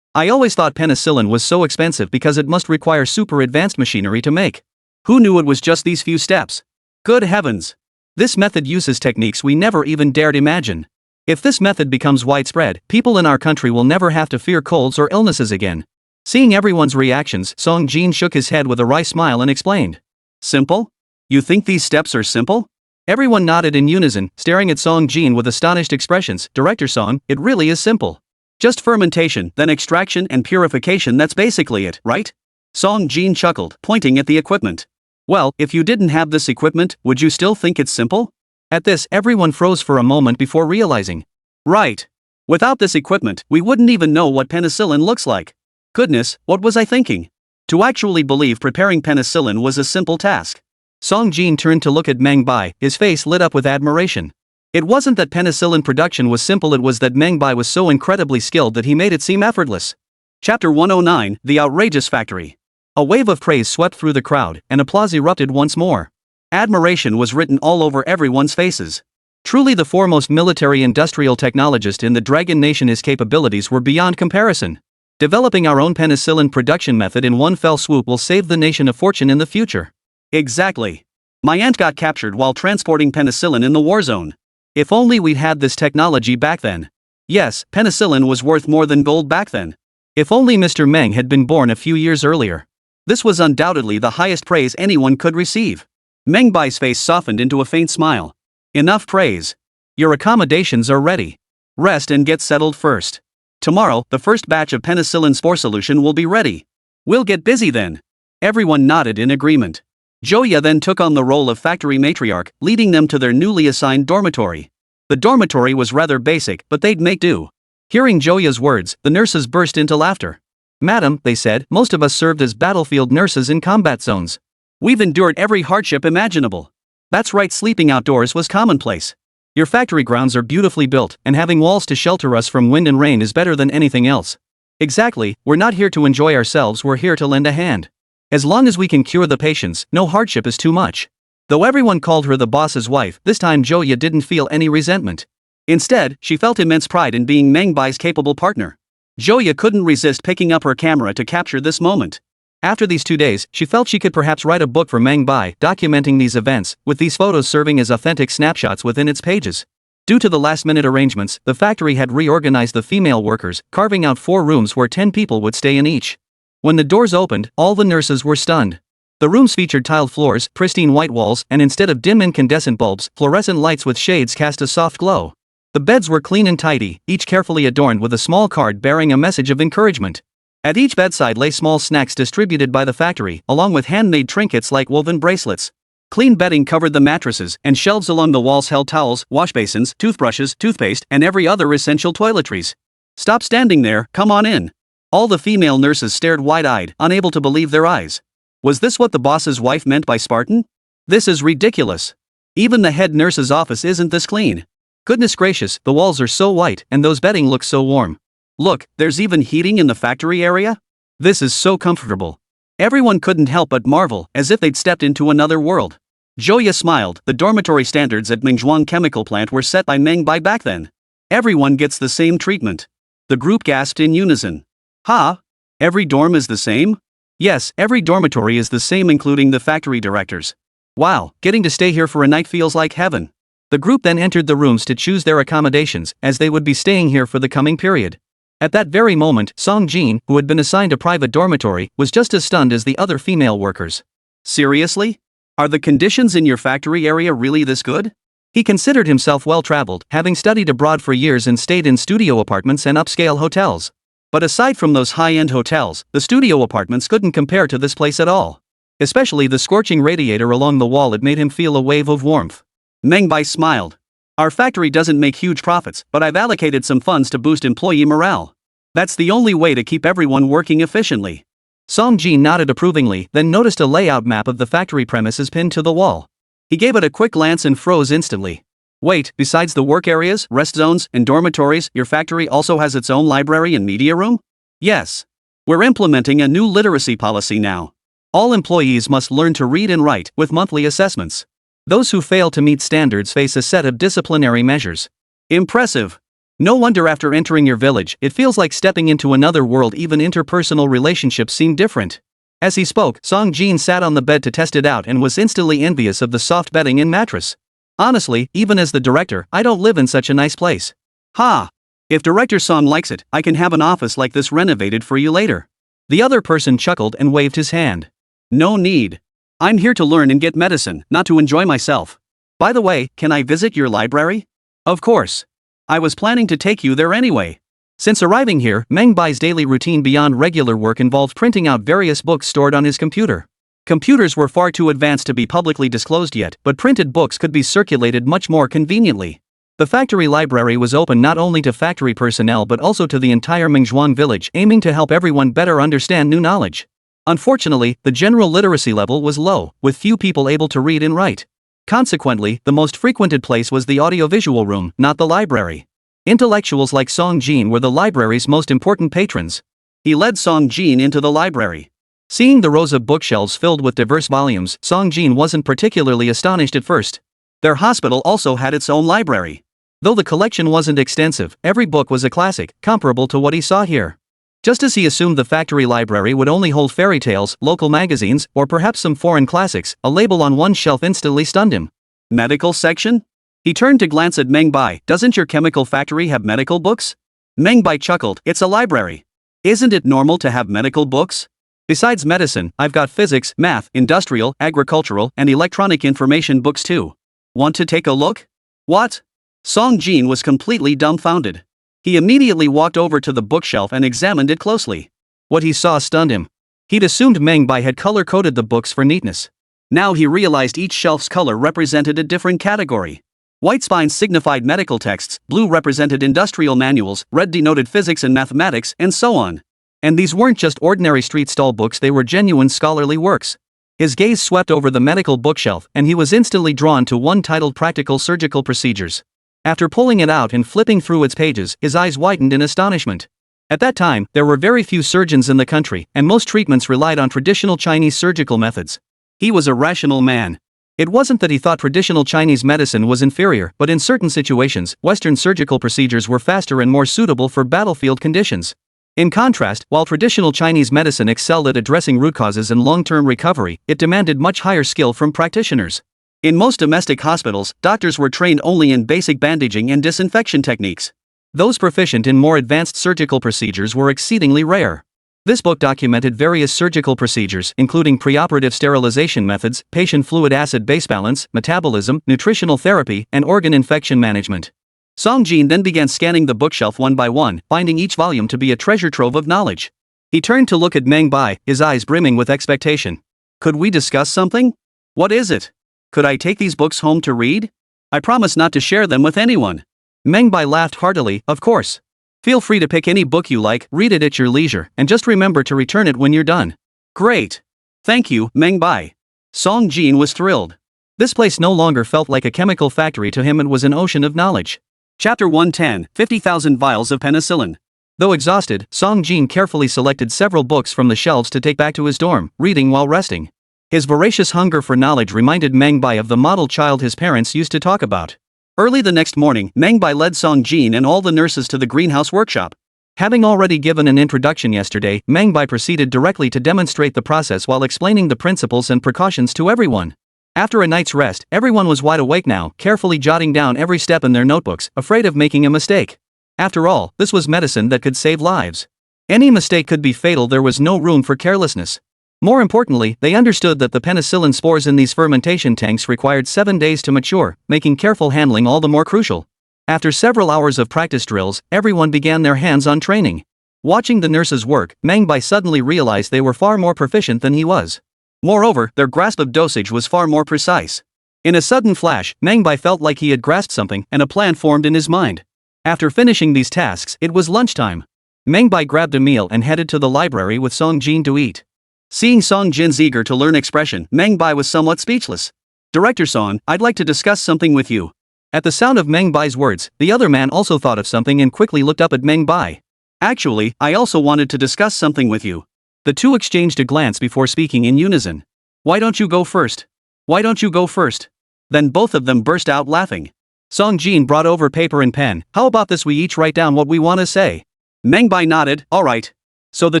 I always thought penicillin was so expensive because it must require super advanced machinery to make. Who knew it was just these few steps? Good heavens! This method uses techniques we never even dared imagine. If this method becomes widespread, people in our country will never have to fear colds or illnesses again. Seeing everyone's reactions, Song Jin shook his head with a wry smile and explained. Simple? You think these steps are simple? Everyone nodded in unison, staring at Song Jin with astonished expressions. Director Song, it really is simple. Just fermentation, then extraction and purification, that's basically it, right? Song Jin chuckled, pointing at the equipment. Well, if you didn't have this equipment, would you still think it's simple? At this, everyone froze for a moment before realizing. Right. Without this equipment, we wouldn't even know what penicillin looks like. Goodness, what was I thinking? To actually believe preparing penicillin was a simple task. Song Jin turned to look at Meng Bai, his face lit up with admiration. It wasn't that penicillin production was simple, it was that Meng Bai was so incredibly skilled that he made it seem effortless. Chapter 109, The Outrageous Factory. A wave of praise swept through the crowd, and applause erupted once more. Admiration was written all over everyone's faces. Truly the foremost military-industrial technologist in the Dragon Nation. His capabilities were beyond comparison. Developing our own penicillin production method in one fell swoop will save the nation a fortune in the future. Exactly. My aunt got captured while transporting penicillin in the war zone. If only we'd had this technology back then. Yes, penicillin was worth more than gold back then. If only Mr. Meng had been born a few years earlier. This was undoubtedly the highest praise anyone could receive. Meng Bai's face softened into a faint smile. Enough praise. Your accommodations are ready. Rest and get settled first. Tomorrow, the first batch of penicillin spore solution will be ready. We'll get busy then. Everyone nodded in agreement. Joya then took on the role of factory matriarch, leading them to their newly assigned dormitory. The dormitory was rather basic, but they'd make do. Hearing Joya's words, the nurses burst into laughter. Madam, they said, most of us served as battlefield nurses in combat zones. We've endured every hardship imaginable. That's right, sleeping outdoors was commonplace. Your factory grounds are beautifully built, and having walls to shelter us from wind and rain is better than anything else. Exactly, we're not here to enjoy ourselves, we're here to lend a hand. As long as we can cure the patients, no hardship is too much. Though everyone called her the boss's wife, this time Joya didn't feel any resentment. Instead, she felt immense pride in being Meng Bai's capable partner. Joya couldn't resist picking up her camera to capture this moment. After these 2 days, she felt she could perhaps write a book for Meng Bai, documenting these events, with these photos serving as authentic snapshots within its pages. Due to the last-minute arrangements, the factory had reorganized the female workers, carving out 4 rooms where 10 people would stay in each. When the doors opened, all the nurses were stunned. The rooms featured tiled floors, pristine white walls, and instead of dim incandescent bulbs, fluorescent lights with shades cast a soft glow. The beds were clean and tidy, each carefully adorned with a small card bearing a message of encouragement. At each bedside lay small snacks distributed by the factory, along with handmade trinkets like woven bracelets. Clean bedding covered the mattresses, and shelves along the walls held towels, wash basins, toothbrushes, toothpaste, and every other essential toiletries. Stop standing there, come on in. All the female nurses stared wide-eyed, unable to believe their eyes. Was this what the boss's wife meant by Spartan? This is ridiculous. Even the head nurse's office isn't this clean. Goodness gracious, the walls are so white, and those bedding looks so warm. Look, there's even heating in the factory area? This is so comfortable. Everyone couldn't help but marvel, as if they'd stepped into another world. Joya smiled. The dormitory standards at Mengzhuang chemical plant were set by Meng Bai back then. Everyone gets the same treatment. The group gasped in unison. Ha? Every dorm is the same? Yes, every dormitory is the same, including the factory directors. Wow, getting to stay here for a night feels like heaven. The group then entered the rooms to choose their accommodations, as they would be staying here for the coming period. At that very moment, Song Jin, who had been assigned a private dormitory, was just as stunned as the other female workers. Seriously? Are the conditions in your factory area really this good? He considered himself well-traveled, having studied abroad for years and stayed in studio apartments and upscale hotels. But aside from those high-end hotels, the studio apartments couldn't compare to this place at all. Especially the scorching radiator along the wall, it made him feel a wave of warmth. Meng Bai smiled. Our factory doesn't make huge profits, but I've allocated some funds to boost employee morale. That's the only way to keep everyone working efficiently. Song Jin nodded approvingly, then noticed a layout map of the factory premises pinned to the wall. He gave it a quick glance and froze instantly. Wait, besides the work areas, rest zones, and dormitories, your factory also has its own library and media room? Yes. We're implementing a new literacy policy now. All employees must learn to read and write, with monthly assessments. Those who fail to meet standards face a set of disciplinary measures. Impressive. No wonder after entering your village, it feels like stepping into another world. Even interpersonal relationships seem different. As he spoke, Song Jin sat on the bed to test it out and was instantly envious of the soft bedding and mattress. Honestly, even as the director, I don't live in such a nice place. Ha! If Director Song likes it, I can have an office like this renovated for you later. The other person chuckled and waved his hand. No need. I'm here to learn and get medicine, not to enjoy myself. By the way, can I visit your library? Of course. I was planning to take you there anyway. Since arriving here, Meng Bai's daily routine beyond regular work involved printing out various books stored on his computer. Computers were far too advanced to be publicly disclosed yet, but printed books could be circulated much more conveniently. The factory library was open not only to factory personnel but also to the entire Mengzhuang village, aiming to help everyone better understand new knowledge. Unfortunately, the general literacy level was low, with few people able to read and write. Consequently, the most frequented place was the audiovisual room, not the library. Intellectuals like Song Jin were the library's most important patrons. He led Song Jin into the library. Seeing the rows of bookshelves filled with diverse volumes, Song Jin wasn't particularly astonished at first. Their hospital also had its own library. Though the collection wasn't extensive, every book was a classic, comparable to what he saw here. Just as he assumed the factory library would only hold fairy tales, local magazines, or perhaps some foreign classics, a label on one shelf instantly stunned him. Medical section? He turned to glance at Meng Bai. Doesn't your chemical factory have medical books? Meng Bai chuckled. It's a library. Isn't it normal to have medical books? Besides medicine, I've got physics, math, industrial, agricultural, and electronic information books too. Want to take a look? What? Song Jin was completely dumbfounded. He immediately walked over to the bookshelf and examined it closely. What he saw stunned him. He'd assumed Meng Bai had color-coded the books for neatness. Now he realized each shelf's color represented a different category. White spines signified medical texts, blue represented industrial manuals, red denoted physics and mathematics, and so on. And these weren't just ordinary street stall books, they were genuine scholarly works. His gaze swept over the medical bookshelf, and he was instantly drawn to one titled Practical Surgical Procedures. After pulling it out and flipping through its pages, his eyes widened in astonishment. At that time, there were very few surgeons in the country, and most treatments relied on traditional Chinese surgical methods. He was a rational man. It wasn't that he thought traditional Chinese medicine was inferior, but in certain situations, Western surgical procedures were faster and more suitable for battlefield conditions. In contrast, while traditional Chinese medicine excelled at addressing root causes and long-term recovery, it demanded much higher skill from practitioners. In most domestic hospitals, doctors were trained only in basic bandaging and disinfection techniques. Those proficient in more advanced surgical procedures were exceedingly rare. This book documented various surgical procedures, including preoperative sterilization methods, patient fluid acid-base balance, metabolism, nutritional therapy, and organ infection management. Song Jin then began scanning the bookshelf one by one, finding each volume to be a treasure trove of knowledge. He turned to look at Meng Bai, his eyes brimming with expectation. Could we discuss something? What is it? Could I take these books home to read? I promise not to share them with anyone. Meng Bai laughed heartily. Of course. Feel free to pick any book you like, read it at your leisure, and just remember to return it when you're done. Great. Thank you, Meng Bai. Song Jin was thrilled. This place no longer felt like a chemical factory to him, it was an ocean of knowledge. Chapter 110, 50,000 vials of penicillin. Though exhausted, Song Jin carefully selected several books from the shelves to take back to his dorm, reading while resting. His voracious hunger for knowledge reminded Meng Bai of the model child his parents used to talk about. Early the next morning, Meng Bai led Song Jin and all the nurses to the greenhouse workshop. Having already given an introduction yesterday, Meng Bai proceeded directly to demonstrate the process while explaining the principles and precautions to everyone. After a night's rest, everyone was wide awake now, carefully jotting down every step in their notebooks, afraid of making a mistake. After all, this was medicine that could save lives. Any mistake could be fatal, there was no room for carelessness. More importantly, they understood that the penicillin spores in these fermentation tanks required 7 days to mature, making careful handling all the more crucial. After several hours of practice drills, everyone began their hands-on training. Watching the nurses work, Meng Bai suddenly realized they were far more proficient than he was. Moreover, their grasp of dosage was far more precise. In a sudden flash, Meng Bai felt like he had grasped something, and a plan formed in his mind. After finishing these tasks, it was lunchtime. Meng Bai grabbed a meal and headed to the library with Song Jin to eat. Seeing Song Jin's eager-to-learn expression, Meng Bai was somewhat speechless. Director Song, I'd like to discuss something with you. At the sound of Meng Bai's words, the other man also thought of something and quickly looked up at Meng Bai. Actually, I also wanted to discuss something with you. The two exchanged a glance before speaking in unison. Why don't you go first? Why don't you go first? Then both of them burst out laughing. Song Jin brought over paper and pen. How about this, we each write down what we want to say? Meng Bai nodded. All right. So the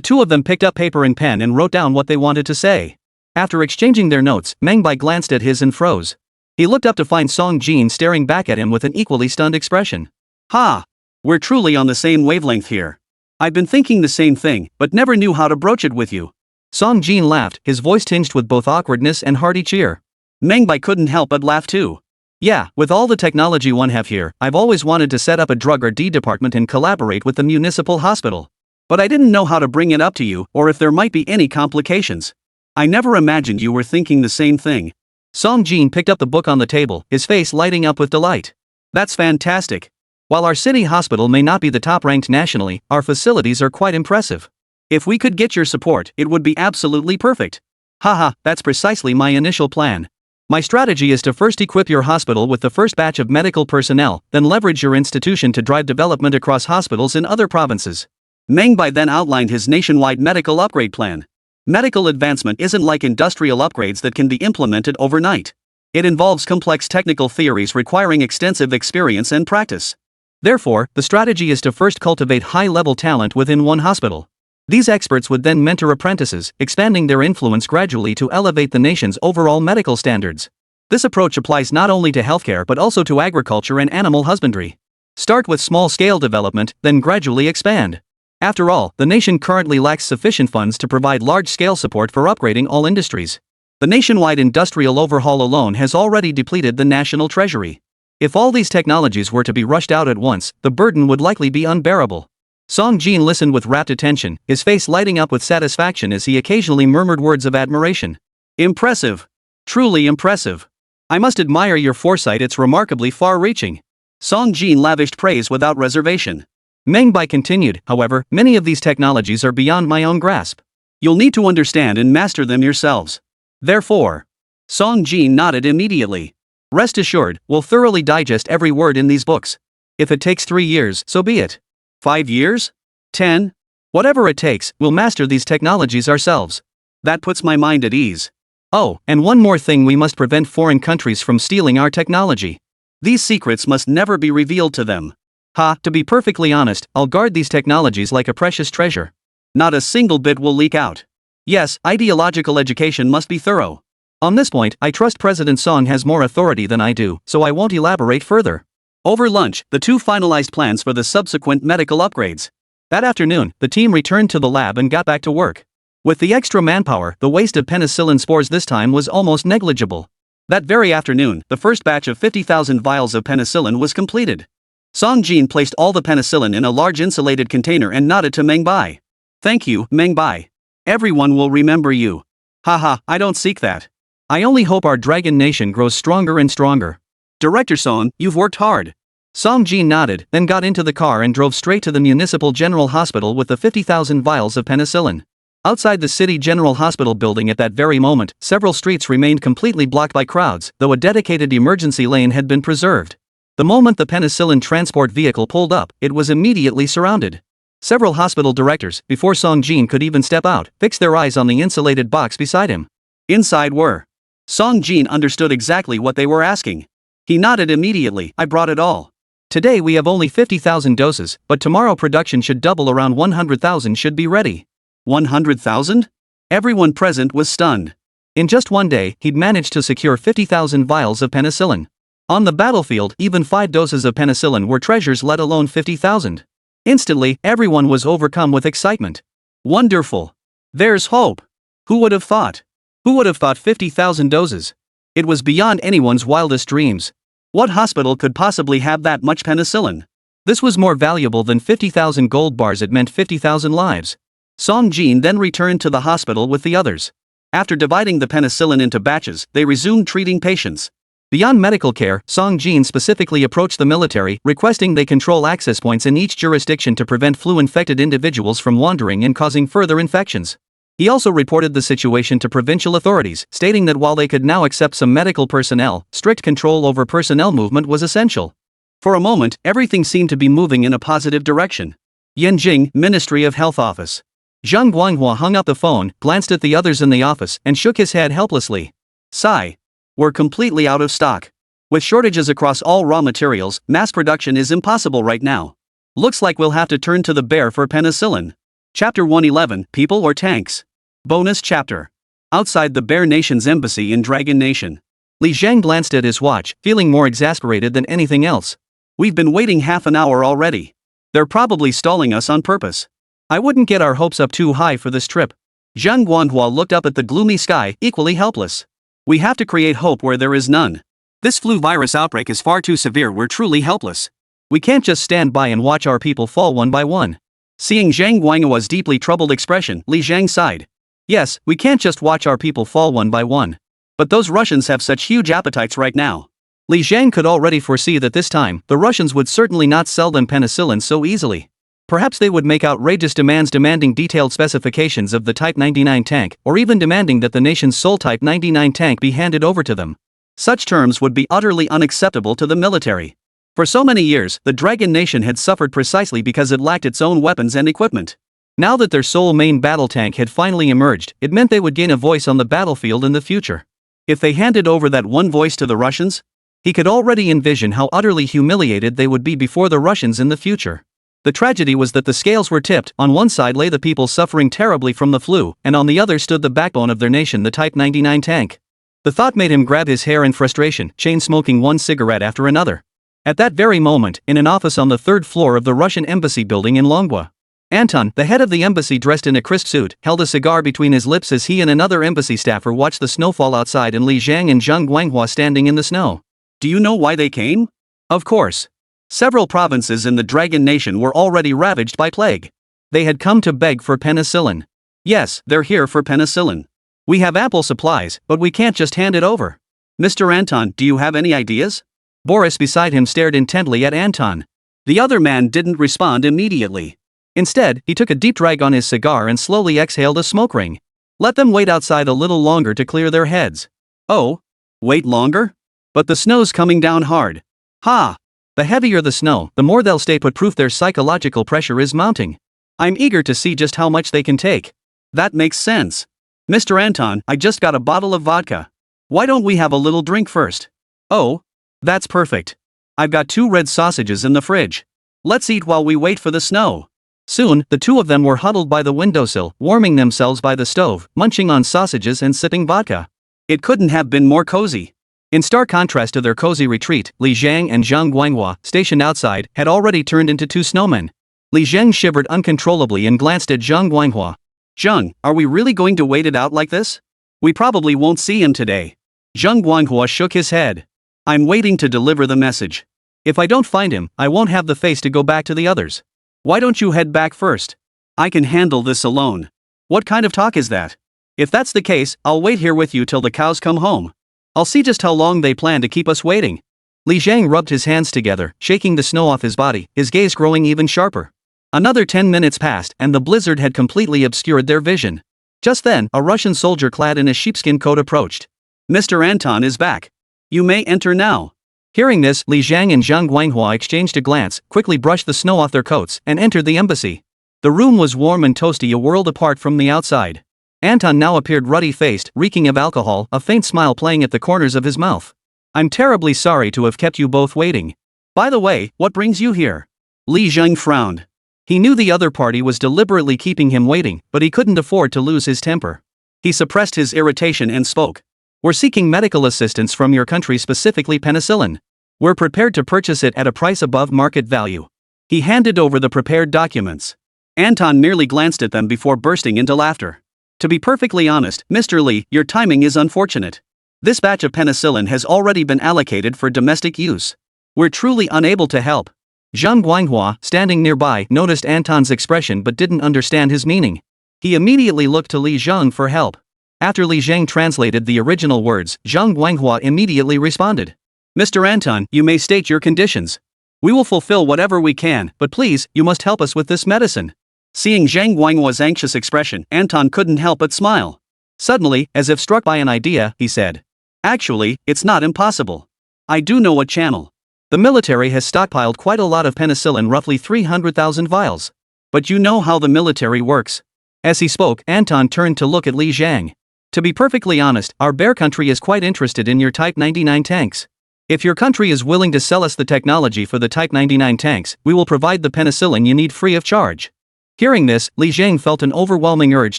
two of them picked up paper and pen and wrote down what they wanted to say. After exchanging their notes, Meng Bai glanced at his and froze. He looked up to find Song Jin staring back at him with an equally stunned expression. Ha! We're truly on the same wavelength here. I've been thinking the same thing, but never knew how to broach it with you. Song Jin laughed, his voice tinged with both awkwardness and hearty cheer. Meng Bai couldn't help but laugh too. Yeah, with all the technology one have here, I've always wanted to set up a drug R&D department and collaborate with the municipal hospital. But I didn't know how to bring it up to you, or if there might be any complications. I never imagined you were thinking the same thing. Song Jin picked up the book on the table, his face lighting up with delight. That's fantastic. While our city hospital may not be the top-ranked nationally, our facilities are quite impressive. If we could get your support, it would be absolutely perfect. Haha, that's precisely my initial plan. My strategy is to first equip your hospital with the first batch of medical personnel, then leverage your institution to drive development across hospitals in other provinces. Meng Bai then outlined his nationwide medical upgrade plan. Medical advancement isn't like industrial upgrades that can be implemented overnight. It involves complex technical theories requiring extensive experience and practice. Therefore, the strategy is to first cultivate high-level talent within one hospital. These experts would then mentor apprentices, expanding their influence gradually to elevate the nation's overall medical standards. This approach applies not only to healthcare but also to agriculture and animal husbandry. Start with small-scale development, then gradually expand. After all, the nation currently lacks sufficient funds to provide large-scale support for upgrading all industries. The nationwide industrial overhaul alone has already depleted the national treasury. If all these technologies were to be rushed out at once, the burden would likely be unbearable. Song Jin listened with rapt attention, his face lighting up with satisfaction as he occasionally murmured words of admiration. Impressive. Truly impressive. I must admire your foresight, it's remarkably far-reaching. Song Jin lavished praise without reservation. Meng Bai continued, however, many of these technologies are beyond my own grasp. You'll need to understand and master them yourselves. Therefore, Song Jin nodded immediately. Rest assured, we'll thoroughly digest every word in these books. If it takes 3 years, so be it. 5 years? 10? Whatever it takes, we'll master these technologies ourselves. That puts my mind at ease. Oh, and one more thing, we must prevent foreign countries from stealing our technology. These secrets must never be revealed to them. To be perfectly honest, I'll guard these technologies like a precious treasure. Not a single bit will leak out. Yes, ideological education must be thorough. On this point, I trust President Song has more authority than I do, so I won't elaborate further. Over lunch, the two finalized plans for the subsequent medical upgrades. That afternoon, the team returned to the lab and got back to work. With the extra manpower, the waste of penicillin spores this time was almost negligible. That very afternoon, the first batch of 50,000 vials of penicillin was completed. Song Jin placed all the penicillin in a large insulated container and nodded to Meng Bai. Thank you, Meng Bai. Everyone will remember you. Haha, I don't seek that. I only hope our dragon nation grows stronger and stronger. Director Song, you've worked hard. Song Jin nodded, then got into the car and drove straight to the Municipal General Hospital with the 50,000 vials of penicillin. Outside the City General Hospital building at that very moment, several streets remained completely blocked by crowds, though a dedicated emergency lane had been preserved. The moment the penicillin transport vehicle pulled up, it was immediately surrounded. Several hospital directors, before Song Jin could even step out, fixed their eyes on the insulated box beside him. Inside were. Song Jin understood exactly what they were asking. He nodded immediately. I brought it all. Today we have only 50,000 doses, but tomorrow production should double, around 100,000 should be ready. 100,000? Everyone present was stunned. In just one day, he'd managed to secure 50,000 vials of penicillin. On the battlefield, even 5 doses of penicillin were treasures, let alone 50,000. Instantly, everyone was overcome with excitement. Wonderful. There's hope. Who would have thought? Who would have thought 50,000 doses? It was beyond anyone's wildest dreams. What hospital could possibly have that much penicillin? This was more valuable than 50,000 gold bars, it meant 50,000 lives. Song Jin then returned to the hospital with the others. After dividing the penicillin into batches, they resumed treating patients. Beyond medical care, Song Jin specifically approached the military, requesting they control access points in each jurisdiction to prevent flu-infected individuals from wandering and causing further infections. He also reported the situation to provincial authorities, stating that while they could now accept some medical personnel, strict control over personnel movement was essential. For a moment, everything seemed to be moving in a positive direction. Yanjing, Ministry of Health Office. Zhang Guanghua hung up the phone, glanced at the others in the office, and shook his head helplessly. Sigh. We're completely out of stock. With shortages across all raw materials, mass production is impossible right now. Looks like we'll have to turn to the bear for penicillin. Chapter 111, People or Tanks? Bonus chapter. Outside the Bear Nation's embassy in Dragon Nation. Li Zhang glanced at his watch, feeling more exasperated than anything else. We've been waiting half an hour already. They're probably stalling us on purpose. I wouldn't get our hopes up too high for this trip. Zhang Guanhua looked up at the gloomy sky, equally helpless. We have to create hope where there is none. This flu virus outbreak is far too severe, we're truly helpless. We can't just stand by and watch our people fall one by one. Seeing Zhang Guanghua's deeply troubled expression, Li Zhang sighed. Yes, we can't just watch our people fall one by one. But those Russians have such huge appetites right now. Li Zhang could already foresee that this time, the Russians would certainly not sell them penicillin so easily. Perhaps they would make outrageous demands, demanding detailed specifications of the Type 99 tank, or even demanding that the nation's sole Type 99 tank be handed over to them. Such terms would be utterly unacceptable to the military. For so many years, the Dragon Nation had suffered precisely because it lacked its own weapons and equipment. Now that their sole main battle tank had finally emerged, it meant they would gain a voice on the battlefield in the future. If they handed over that one voice to the Russians, he could already envision how utterly humiliated they would be before the Russians in the future. The tragedy was that the scales were tipped. On one side lay the people suffering terribly from the flu, and on the other stood the backbone of their nation, the Type 99 tank. The thought made him grab his hair in frustration, chain-smoking one cigarette after another. At that very moment, in an office on the 3rd floor of the Russian embassy building in Longwa, Anton, the head of the embassy dressed in a crisp suit, held a cigar between his lips as he and another embassy staffer watched the snowfall outside and Li Zhang and Zhang Guanghua standing in the snow. Do you know why they came? Of course. Several provinces in the Dragon Nation were already ravaged by plague. They had come to beg for penicillin. Yes, they're here for penicillin. We have ample supplies, but we can't just hand it over. Mr. Anton, do you have any ideas? Boris beside him stared intently at Anton. The other man didn't respond immediately. Instead, he took a deep drag on his cigar and slowly exhaled a smoke ring. Let them wait outside a little longer to clear their heads. Oh? Wait longer? But the snow's coming down hard. Ha! The heavier the snow, the more they'll stay put. Proof their psychological pressure is mounting. I'm eager to see just how much they can take. That makes sense. Mr. Anton, I just got a bottle of vodka. Why don't we have a little drink first? Oh? That's perfect. I've got 2 red sausages in the fridge. Let's eat while we wait for the snow. Soon, the two of them were huddled by the windowsill, warming themselves by the stove, munching on sausages and sipping vodka. It couldn't have been more cozy. In stark contrast to their cozy retreat, Li Jiang and Zhang Guanghua, stationed outside, had already turned into 2 snowmen. Li Jiang shivered uncontrollably and glanced at Zhang Guanghua. Zhang, are we really going to wait it out like this? We probably won't see him today. Zhang Guanghua shook his head. I'm waiting to deliver the message. If I don't find him, I won't have the face to go back to the others. Why don't you head back first? I can handle this alone. What kind of talk is that? If that's the case, I'll wait here with you till the cows come home. I'll see just how long they plan to keep us waiting. Li Jiang rubbed his hands together, shaking the snow off his body, his gaze growing even sharper. Another 10 minutes passed and the blizzard had completely obscured their vision. Just then, a Russian soldier clad in a sheepskin coat approached. Mr. Anton is back. You may enter now. Hearing this, Li Jiang and Zhang Guanghua exchanged a glance, quickly brushed the snow off their coats, and entered the embassy. The room was warm and toasty, a world apart from the outside. Anton now appeared ruddy-faced, reeking of alcohol, a faint smile playing at the corners of his mouth. I'm terribly sorry to have kept you both waiting. By the way, what brings you here? Li Jiang frowned. He knew the other party was deliberately keeping him waiting, but he couldn't afford to lose his temper. He suppressed his irritation and spoke. We're seeking medical assistance from your country, specifically penicillin. We're prepared to purchase it at a price above market value. He handed over the prepared documents. Anton merely glanced at them before bursting into laughter. To be perfectly honest, Mr. Li, your timing is unfortunate. This batch of penicillin has already been allocated for domestic use. We're truly unable to help. Zhang Guanghua, standing nearby, noticed Anton's expression but didn't understand his meaning. He immediately looked to Li Jiang for help. After Li Jiang translated the original words, Zhang Guanghua immediately responded. Mr. Anton, you may state your conditions. We will fulfill whatever we can, but please, you must help us with this medicine. Seeing Zhang Guanghua's anxious expression, Anton couldn't help but smile. Suddenly, as if struck by an idea, he said. Actually, it's not impossible. I do know a channel. The military has stockpiled quite a lot of penicillin, roughly 300,000 vials. But you know how the military works. As he spoke, Anton turned to look at Li Jiang. To be perfectly honest, our bear country is quite interested in your Type 99 tanks. If your country is willing to sell us the technology for the Type 99 tanks, we will provide the penicillin you need free of charge. Hearing this, Li Jiang felt an overwhelming urge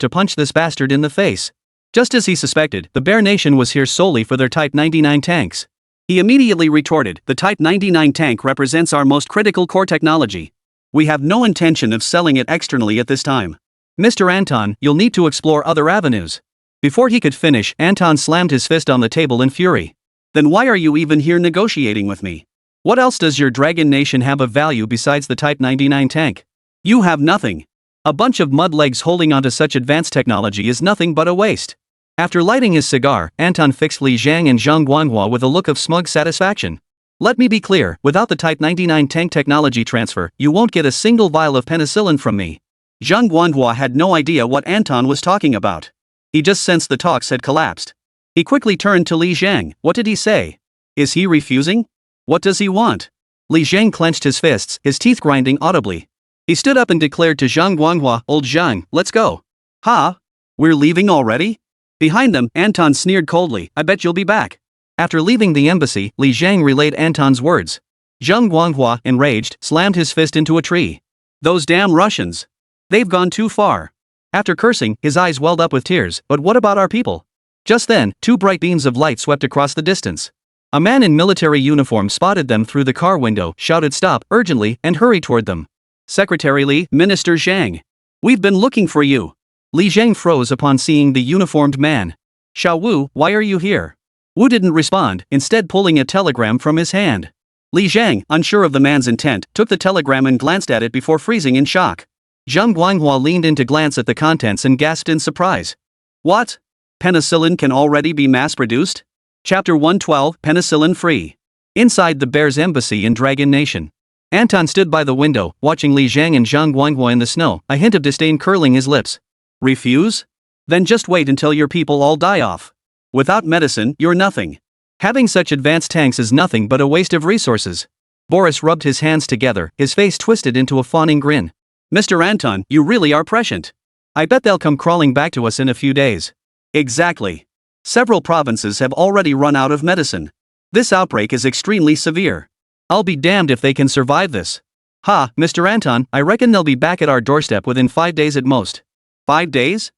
to punch this bastard in the face. Just as he suspected, the Bear Nation was here solely for their Type 99 tanks. He immediately retorted, the Type 99 tank represents our most critical core technology. We have no intention of selling it externally at this time. Mr. Anton, you'll need to explore other avenues. Before he could finish, Anton slammed his fist on the table in fury. Then why are you even here negotiating with me? What else does your Dragon Nation have of value besides the Type 99 tank? You have nothing. A bunch of mudlegs holding onto such advanced technology is nothing but a waste. After lighting his cigar, Anton fixed Li Jiang and Zhang Guanghua with a look of smug satisfaction. Let me be clear, without the Type 99 tank technology transfer, you won't get a single vial of penicillin from me. Zhang Guanghua had no idea what Anton was talking about. He just sensed the talks had collapsed. He quickly turned to Li Jiang. What did he say? Is he refusing? What does he want? Li Jiang clenched his fists, his teeth grinding audibly. He stood up and declared to Zhang Guanghua, Old Zhang, let's go. Ha? We're leaving already? Behind them, Anton sneered coldly, I bet you'll be back. After leaving the embassy, Li Jiang relayed Anton's words. Zhang Guanghua, enraged, slammed his fist into a tree. Those damn Russians. They've gone too far. After cursing, his eyes welled up with tears, but what about our people? Just then, 2 bright beams of light swept across the distance. A man in military uniform spotted them through the car window, shouted stop, urgently, and hurried toward them. Secretary Li, Minister Zhang. We've been looking for you. Li Jiang froze upon seeing the uniformed man. Xiao Wu, why are you here? Wu didn't respond, instead pulling a telegram from his hand. Li Jiang, unsure of the man's intent, took the telegram and glanced at it before freezing in shock. Zhang Guanghua leaned in to glance at the contents and gasped in surprise. What? Penicillin can already be mass-produced? Chapter 112, Penicillin Free. Inside the Bear's embassy in Dragon Nation. Anton stood by the window, watching Li Jiang and Zhang Guanghua in the snow, a hint of disdain curling his lips. Refuse? Then just wait until your people all die off. Without medicine, you're nothing. Having such advanced tanks is nothing but a waste of resources. Boris rubbed his hands together, his face twisted into a fawning grin. Mr. Anton, you really are prescient. I bet they'll come crawling back to us in a few days. Exactly. Several provinces have already run out of medicine. This outbreak is extremely severe. I'll be damned if they can survive this. Ha, Mr. Anton, I reckon they'll be back at our doorstep within 5 days at most. 5 days?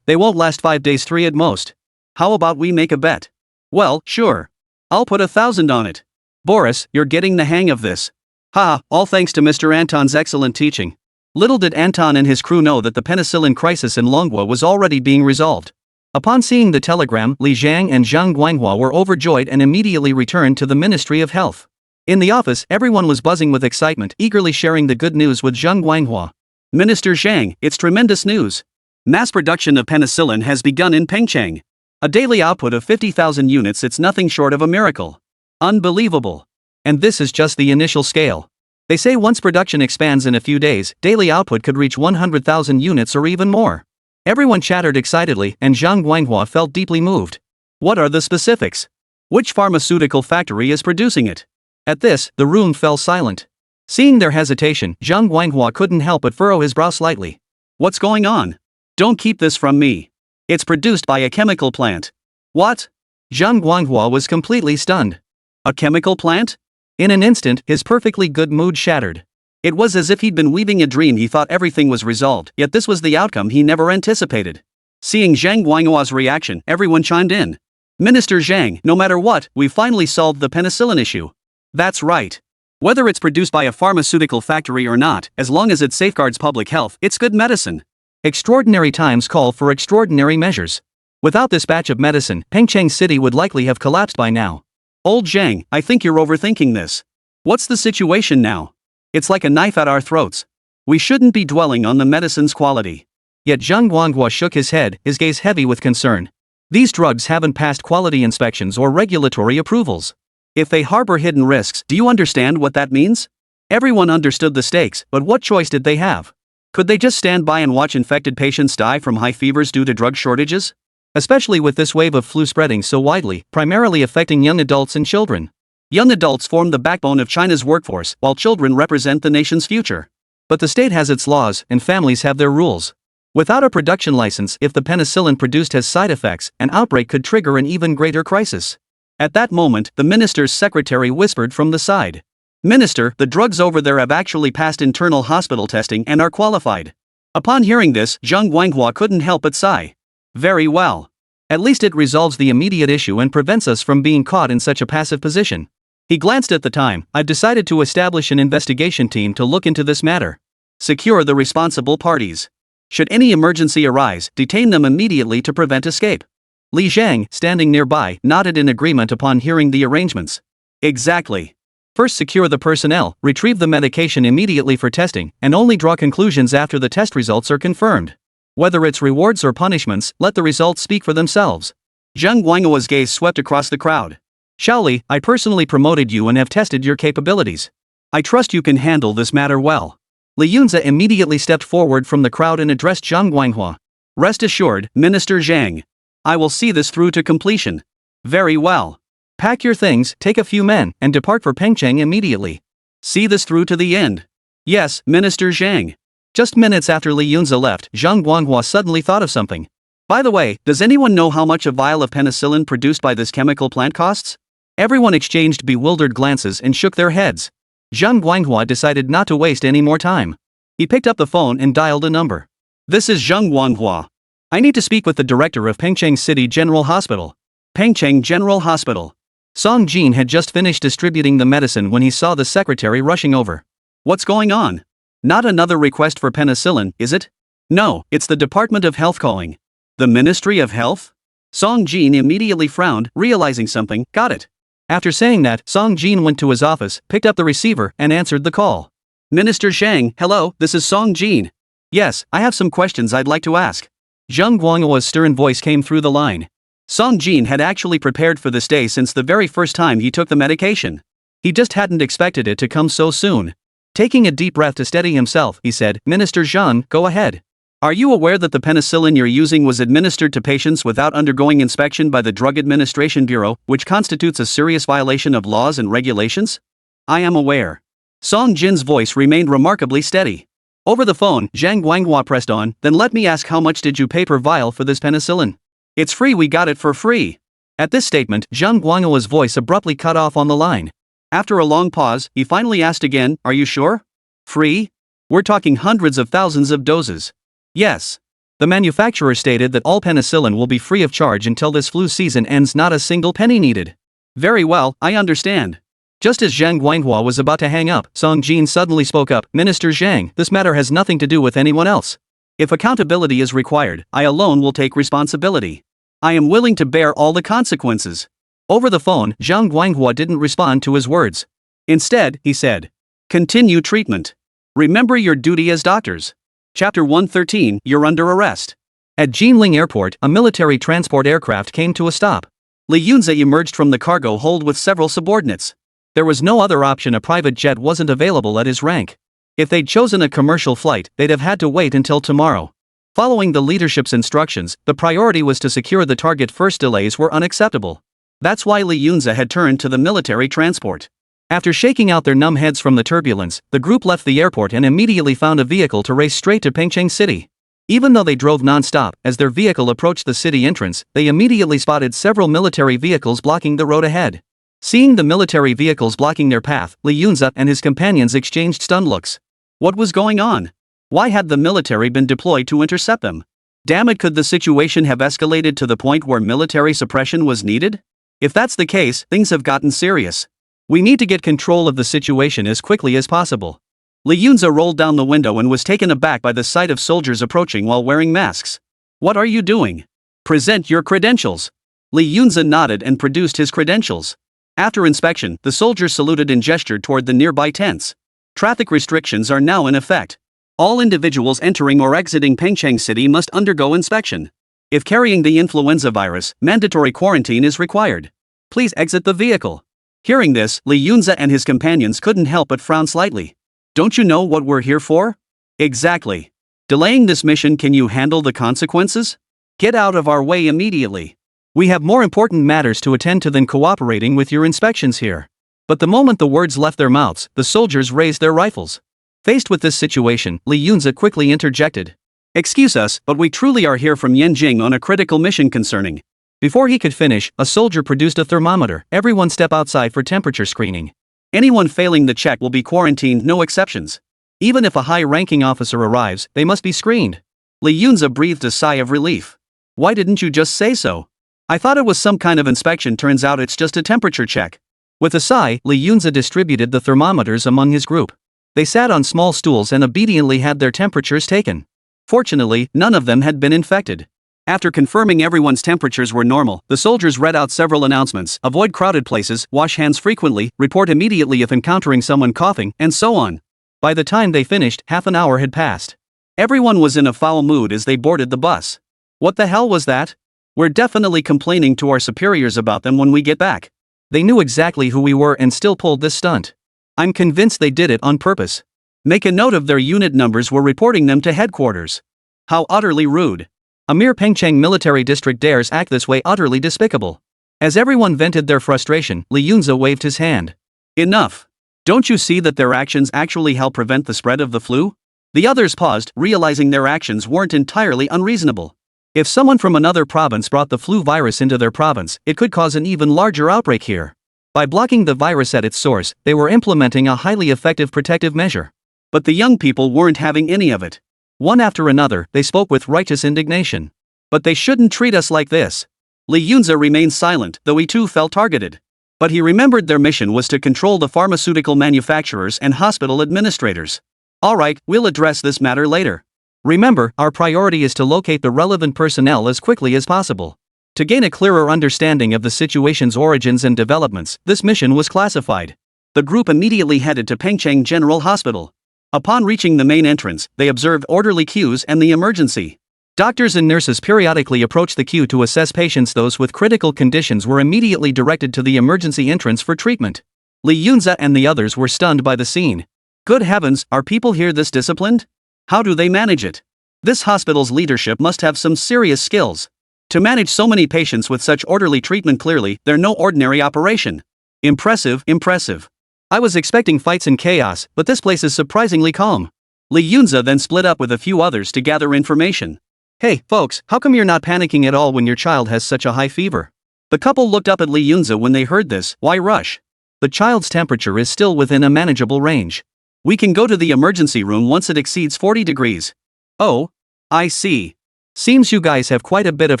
They won't last 5 days, 3 at most. How about we make a bet? Well, sure. I'll put 1,000 on it. Boris, you're getting the hang of this. Ha, all thanks to Mr. Anton's excellent teaching. Little did Anton and his crew know that the penicillin crisis in Longwa was already being resolved. Upon seeing the telegram, Li Jiang and Zhang Guanghua were overjoyed and immediately returned to the Ministry of Health. In the office, everyone was buzzing with excitement, eagerly sharing the good news with Zhang Guanghua. Minister Zhang, it's tremendous news. Mass production of penicillin has begun in Pengcheng. A daily output of 50,000 units, it's nothing short of a miracle. Unbelievable. And this is just the initial scale. They say once production expands in a few days, daily output could reach 100,000 units or even more. Everyone chattered excitedly, and Zhang Guanghua felt deeply moved. What are the specifics? Which pharmaceutical factory is producing it? At this, the room fell silent. Seeing their hesitation, Zhang Guanghua couldn't help but furrow his brow slightly. What's going on? Don't keep this from me. It's produced by a chemical plant. What? Zhang Guanghua was completely stunned. A chemical plant? In an instant, his perfectly good mood shattered. It was as if he'd been weaving a dream. He thought everything was resolved, yet this was the outcome he never anticipated. Seeing Zhang Guanghua's reaction, everyone chimed in. Minister Zhang, no matter what, we finally solved the penicillin issue. That's right. Whether it's produced by a pharmaceutical factory or not, as long as it safeguards public health, it's good medicine. Extraordinary times call for extraordinary measures. Without this batch of medicine, Pengcheng City would likely have collapsed by now. Old Zhang, I think you're overthinking this. What's the situation now? It's like a knife at our throats. We shouldn't be dwelling on the medicine's quality. Yet Zhang Guanghua shook his head, his gaze heavy with concern. These drugs haven't passed quality inspections or regulatory approvals. If they harbor hidden risks, do you understand what that means? Everyone understood the stakes, but what choice did they have? Could they just stand by and watch infected patients die from high fevers due to drug shortages? Especially with this wave of flu spreading so widely, primarily affecting young adults and children. Young adults form the backbone of China's workforce, while children represent the nation's future. But the state has its laws, and families have their rules. Without a production license, if the penicillin produced has side effects, an outbreak could trigger an even greater crisis. At that moment, the minister's secretary whispered from the side. Minister, the drugs over there have actually passed internal hospital testing and are qualified. Upon hearing this, Zhang Guanghua couldn't help but sigh. Very well. At least it resolves the immediate issue and prevents us from being caught in such a passive position. He glanced at the time. I've decided to establish an investigation team to look into this matter. Secure the responsible parties. Should any emergency arise, detain them immediately to prevent escape. Li Jiang, standing nearby, nodded in agreement upon hearing the arrangements. Exactly. First secure the personnel, retrieve the medication immediately for testing, and only draw conclusions after the test results are confirmed. Whether it's rewards or punishments, let the results speak for themselves. Zhang Guanghua's gaze swept across the crowd. Shaoli, I personally promoted you and have tested your capabilities. I trust you can handle this matter well. Li Yunzi immediately stepped forward from the crowd and addressed Zhang Guanghua. Rest assured, Minister Zhang. I will see this through to completion. Very well. Pack your things, take a few men, and depart for Pengcheng immediately. See this through to the end. Yes, Minister Zhang. Just minutes after Li Yunzi left, Zhang Guanghua suddenly thought of something. By the way, does anyone know how much a vial of penicillin produced by this chemical plant costs? Everyone exchanged bewildered glances and shook their heads. Zhang Guanghua decided not to waste any more time. He picked up the phone and dialed a number. This is Zhang Guanghua. I need to speak with the director of Pengcheng City General Hospital. Pengcheng General Hospital. Song Jin had just finished distributing the medicine when he saw the secretary rushing over. What's going on? Not another request for penicillin, is it? No, it's the Department of Health calling. The Ministry of Health? Song Jin immediately frowned, realizing something. Got it. After saying that, Song Jin went to his office, picked up the receiver, and answered the call. Minister Zhang, hello, this is Song Jin. Yes, I have some questions I'd like to ask. Zhang Guanghua's stern voice came through the line. Song Jin had actually prepared for this day since the very first time he took the medication. He just hadn't expected it to come so soon. Taking a deep breath to steady himself, he said, Minister Zhang, go ahead. Are you aware that the penicillin you're using was administered to patients without undergoing inspection by the Drug Administration Bureau, which constitutes a serious violation of laws and regulations? I am aware. Song Jin's voice remained remarkably steady. Over the phone, Zhang Guanghua pressed on, then let me ask, how much did you pay per vial for this penicillin? It's free, we got it for free. At this statement, Zhang Guanghua's voice abruptly cut off on the line. After a long pause, he finally asked again, are you sure? Free? We're talking hundreds of thousands of doses. Yes. The manufacturer stated that all penicillin will be free of charge until this flu season ends, not a single penny needed. Very well, I understand. Just as Zhang Guanghua was about to hang up, Song Jin suddenly spoke up, Minister Zhang, this matter has nothing to do with anyone else. If accountability is required, I alone will take responsibility. I am willing to bear all the consequences. Over the phone, Zhang Guanghua didn't respond to his words. Instead, he said, continue treatment. Remember your duty as doctors. Chapter 113, You're under arrest. At Jinling Airport, a military transport aircraft came to a stop. Li Yunze emerged from the cargo hold with several subordinates. There was no other option, a private jet wasn't available at his rank. If they'd chosen a commercial flight, they'd have had to wait until tomorrow. Following the leadership's instructions, the priority was to secure the target first. Delays were unacceptable. That's why Li Yunze had turned to the military transport. After shaking out their numb heads from the turbulence, the group left the airport and immediately found a vehicle to race straight to Pengcheng City. Even though they drove non-stop, as their vehicle approached the city entrance, they immediately spotted several military vehicles blocking the road ahead. Seeing the military vehicles blocking their path, Li Yunze and his companions exchanged stunned looks. What was going on? Why had the military been deployed to intercept them? Damn it, could the situation have escalated to the point where military suppression was needed? If that's the case, things have gotten serious. We need to get control of the situation as quickly as possible. Li Yunze rolled down the window and was taken aback by the sight of soldiers approaching while wearing masks. What are you doing? Present your credentials. Li Yunze nodded and produced his credentials. After inspection, the soldiers saluted and gestured toward the nearby tents. Traffic restrictions are now in effect. All individuals entering or exiting Pengcheng City must undergo inspection. If carrying the influenza virus, mandatory quarantine is required. Please exit the vehicle. Hearing this, Li Yunze and his companions couldn't help but frown slightly. Don't you know what we're here for? Exactly. Delaying this mission, can you handle the consequences? Get out of our way immediately. We have more important matters to attend to than cooperating with your inspections here. But the moment the words left their mouths, the soldiers raised their rifles. Faced with this situation, Li Yunze quickly interjected. Excuse us, but we truly are here from Yanjing on a critical mission concerning. Before he could finish, a soldier produced a thermometer. Everyone step outside for temperature screening. Anyone failing the check will be quarantined, no exceptions. Even if a high-ranking officer arrives, they must be screened. Li Yunze breathed a sigh of relief. Why didn't you just say so? I thought it was some kind of inspection, turns out it's just a temperature check. With a sigh, Li Yunze distributed the thermometers among his group. They sat on small stools and obediently had their temperatures taken. Fortunately, none of them had been infected. After confirming everyone's temperatures were normal, the soldiers read out several announcements: avoid crowded places, wash hands frequently, report immediately if encountering someone coughing, and so on. By the time they finished, half an hour had passed. Everyone was in a foul mood as they boarded the bus. What the hell was that? We're definitely complaining to our superiors about them when we get back. They knew exactly who we were and still pulled this stunt. I'm convinced they did it on purpose. Make a note of their unit numbers, we're reporting them to headquarters. How utterly rude. A mere Pengcheng military district dares act this way, utterly despicable. As everyone vented their frustration, Li Yunze waved his hand. Enough. Don't you see that their actions actually help prevent the spread of the flu? The others paused, realizing their actions weren't entirely unreasonable. If someone from another province brought the flu virus into their province, it could cause an even larger outbreak here. By blocking the virus at its source, they were implementing a highly effective protective measure. But the young people weren't having any of it. One after another, they spoke with righteous indignation. But they shouldn't treat us like this. Li Yunze remained silent, though he too felt targeted. But he remembered their mission was to control the pharmaceutical manufacturers and hospital administrators. All right, we'll address this matter later. Remember, our priority is to locate the relevant personnel as quickly as possible. To gain a clearer understanding of the situation's origins and developments, this mission was classified. The group immediately headed to Pengcheng General Hospital. Upon reaching the main entrance, they observed orderly queues and the emergency. Doctors and nurses periodically approached the queue to assess patients. Those with critical conditions were immediately directed to the emergency entrance for treatment. Li Yunze and the others were stunned by the scene. Good heavens, are people here this disciplined? How do they manage it? This hospital's leadership must have some serious skills. To manage so many patients with such orderly treatment, clearly, they're no ordinary operation. Impressive, impressive. I was expecting fights and chaos, but this place is surprisingly calm. Li Yunze then split up with a few others to gather information. Hey, folks, how come you're not panicking at all when your child has such a high fever? The couple looked up at Li Yunze when they heard this. Why rush? The child's temperature is still within a manageable range. We can go to the emergency room once it exceeds 40 degrees. Oh, I see. Seems you guys have quite a bit of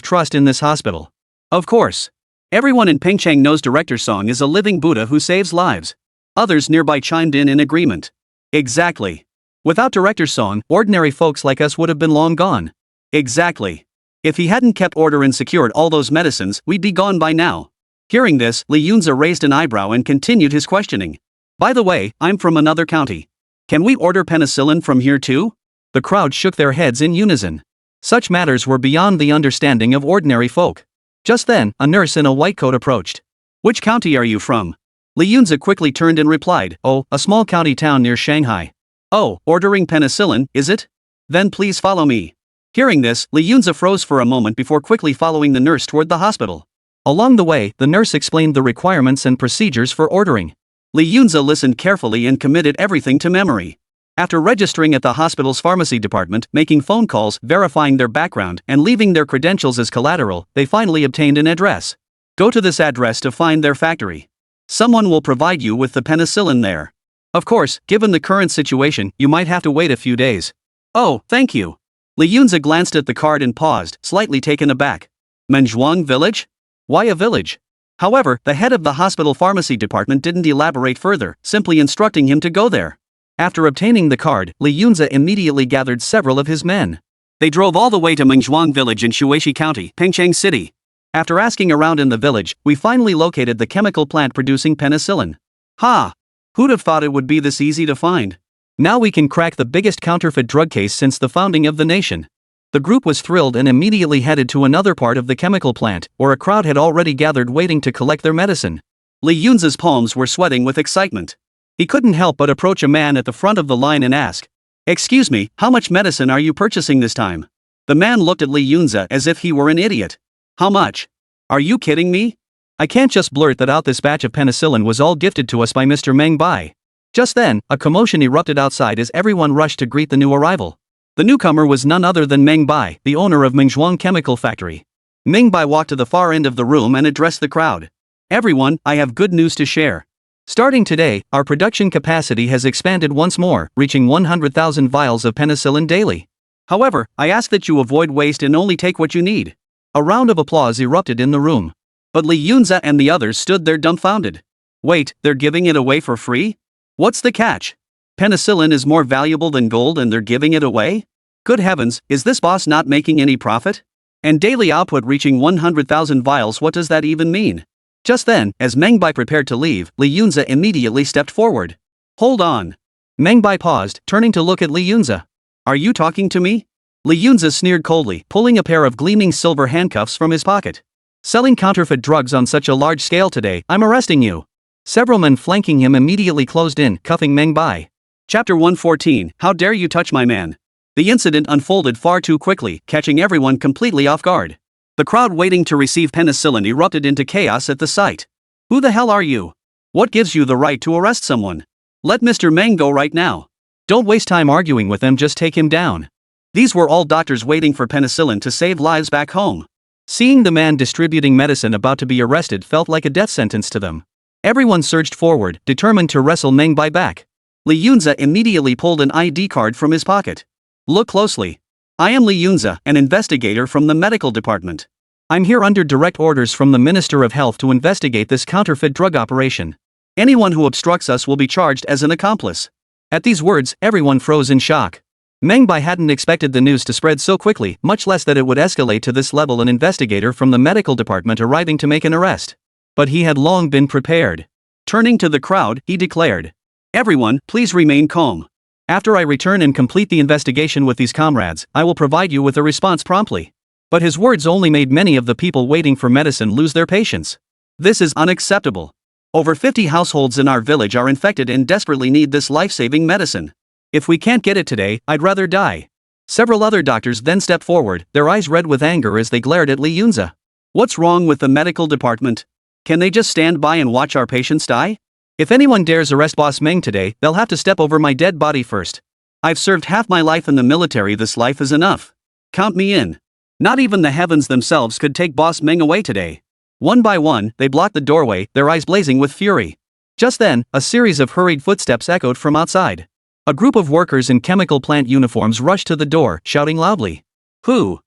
trust in this hospital. Of course. Everyone in Pengcheng knows Director Song is a living Buddha who saves lives. Others nearby chimed in agreement. Exactly. Without Director Song, ordinary folks like us would have been long gone. Exactly. If he hadn't kept order and secured all those medicines, we'd be gone by now. Hearing this, Li Yunze raised an eyebrow and continued his questioning. By the way, I'm from another county. Can we order penicillin from here too? The crowd shook their heads in unison. Such matters were beyond the understanding of ordinary folk. Just then, a nurse in a white coat approached. Which county are you from? Li Yunze quickly turned and replied, Oh, a small county town near Shanghai. Oh, ordering penicillin, is it? Then please follow me. Hearing this, Li Yunze froze for a moment before quickly following the nurse toward the hospital. Along the way, the nurse explained the requirements and procedures for ordering. Li Yunze listened carefully and committed everything to memory. After registering at the hospital's pharmacy department, making phone calls, verifying their background, and leaving their credentials as collateral, they finally obtained an address. Go to this address to find their factory. Someone will provide you with the penicillin there. Of course, given the current situation, you might have to wait a few days. Oh, thank you. Li Yunze glanced at the card and paused, slightly taken aback. Manhwa village? Why a village? However, the head of the hospital pharmacy department didn't elaborate further, simply instructing him to go there. After obtaining the card, Li Yunze immediately gathered several of his men. They drove all the way to Manhwa village in Shuishi County, Pengcheng City. After asking around in the village, we finally located the chemical plant producing penicillin. Ha! Who'd have thought it would be this easy to find? Now we can crack the biggest counterfeit drug case since the founding of the nation. The group was thrilled and immediately headed to another part of the chemical plant, where a crowd had already gathered waiting to collect their medicine. Li Yunze's palms were sweating with excitement. He couldn't help but approach a man at the front of the line and ask, Excuse me, how much medicine are you purchasing this time? The man looked at Li Yunze as if he were an idiot. How much? Are you kidding me? I can't just blurt that out. This batch of penicillin was all gifted to us by Mr. Meng Bai. Just then, a commotion erupted outside as everyone rushed to greet the new arrival. The newcomer was none other than Meng Bai, the owner of Manhwa Chemical Factory. Meng Bai walked to the far end of the room and addressed the crowd. Everyone, I have good news to share. Starting today, our production capacity has expanded once more, reaching 100,000 vials of penicillin daily. However, I ask that you avoid waste and only take what you need. A round of applause erupted in the room. But Li Yunze and the others stood there dumbfounded. Wait, they're giving it away for free? What's the catch? Penicillin is more valuable than gold and they're giving it away? Good heavens, is this boss not making any profit? And daily output reaching 100,000 vials, what does that even mean? Just then, as Meng Bai prepared to leave, Li Yunze immediately stepped forward. Hold on. Meng Bai paused, turning to look at Li Yunze. Are you talking to me? Li Yunze sneered coldly, pulling a pair of gleaming silver handcuffs from his pocket. Selling counterfeit drugs on such a large scale today, I'm arresting you. Several men flanking him immediately closed in, cuffing Meng Bai. Chapter 114, How dare you touch my man? The incident unfolded far too quickly, catching everyone completely off guard. The crowd waiting to receive penicillin erupted into chaos at the sight. Who the hell are you? What gives you the right to arrest someone? Let Mr. Meng go right now. Don't waste time arguing with them, just take him down. These were all doctors waiting for penicillin to save lives back home. Seeing the man distributing medicine about to be arrested felt like a death sentence to them. Everyone surged forward, determined to wrestle Meng Bai back. Li Yunze immediately pulled an ID card from his pocket. Look closely. I am Li Yunze, an investigator from the medical department. I'm here under direct orders from the Minister of Health to investigate this counterfeit drug operation. Anyone who obstructs us will be charged as an accomplice. At these words, everyone froze in shock. Meng Bai hadn't expected the news to spread so quickly, much less that it would escalate to this level, an investigator from the medical department arriving to make an arrest. But he had long been prepared. Turning to the crowd, he declared, "Everyone, please remain calm. After I return and complete the investigation with these comrades, I will provide you with a response promptly." But his words only made many of the people waiting for medicine lose their patience. "This is unacceptable. Over 50 households in our village are infected and desperately need this life-saving medicine. If we can't get it today, I'd rather die." Several other doctors then stepped forward, their eyes red with anger as they glared at Li Yunzi. "What's wrong with the medical department? Can they just stand by and watch our patients die? If anyone dares arrest Boss Meng today, they'll have to step over my dead body first. I've served half my life in the military, this life is enough. Count me in. Not even the heavens themselves could take Boss Meng away today." One by one, they blocked the doorway, their eyes blazing with fury. Just then, a series of hurried footsteps echoed from outside. A group of workers in chemical plant uniforms rushed to the door, shouting loudly, Who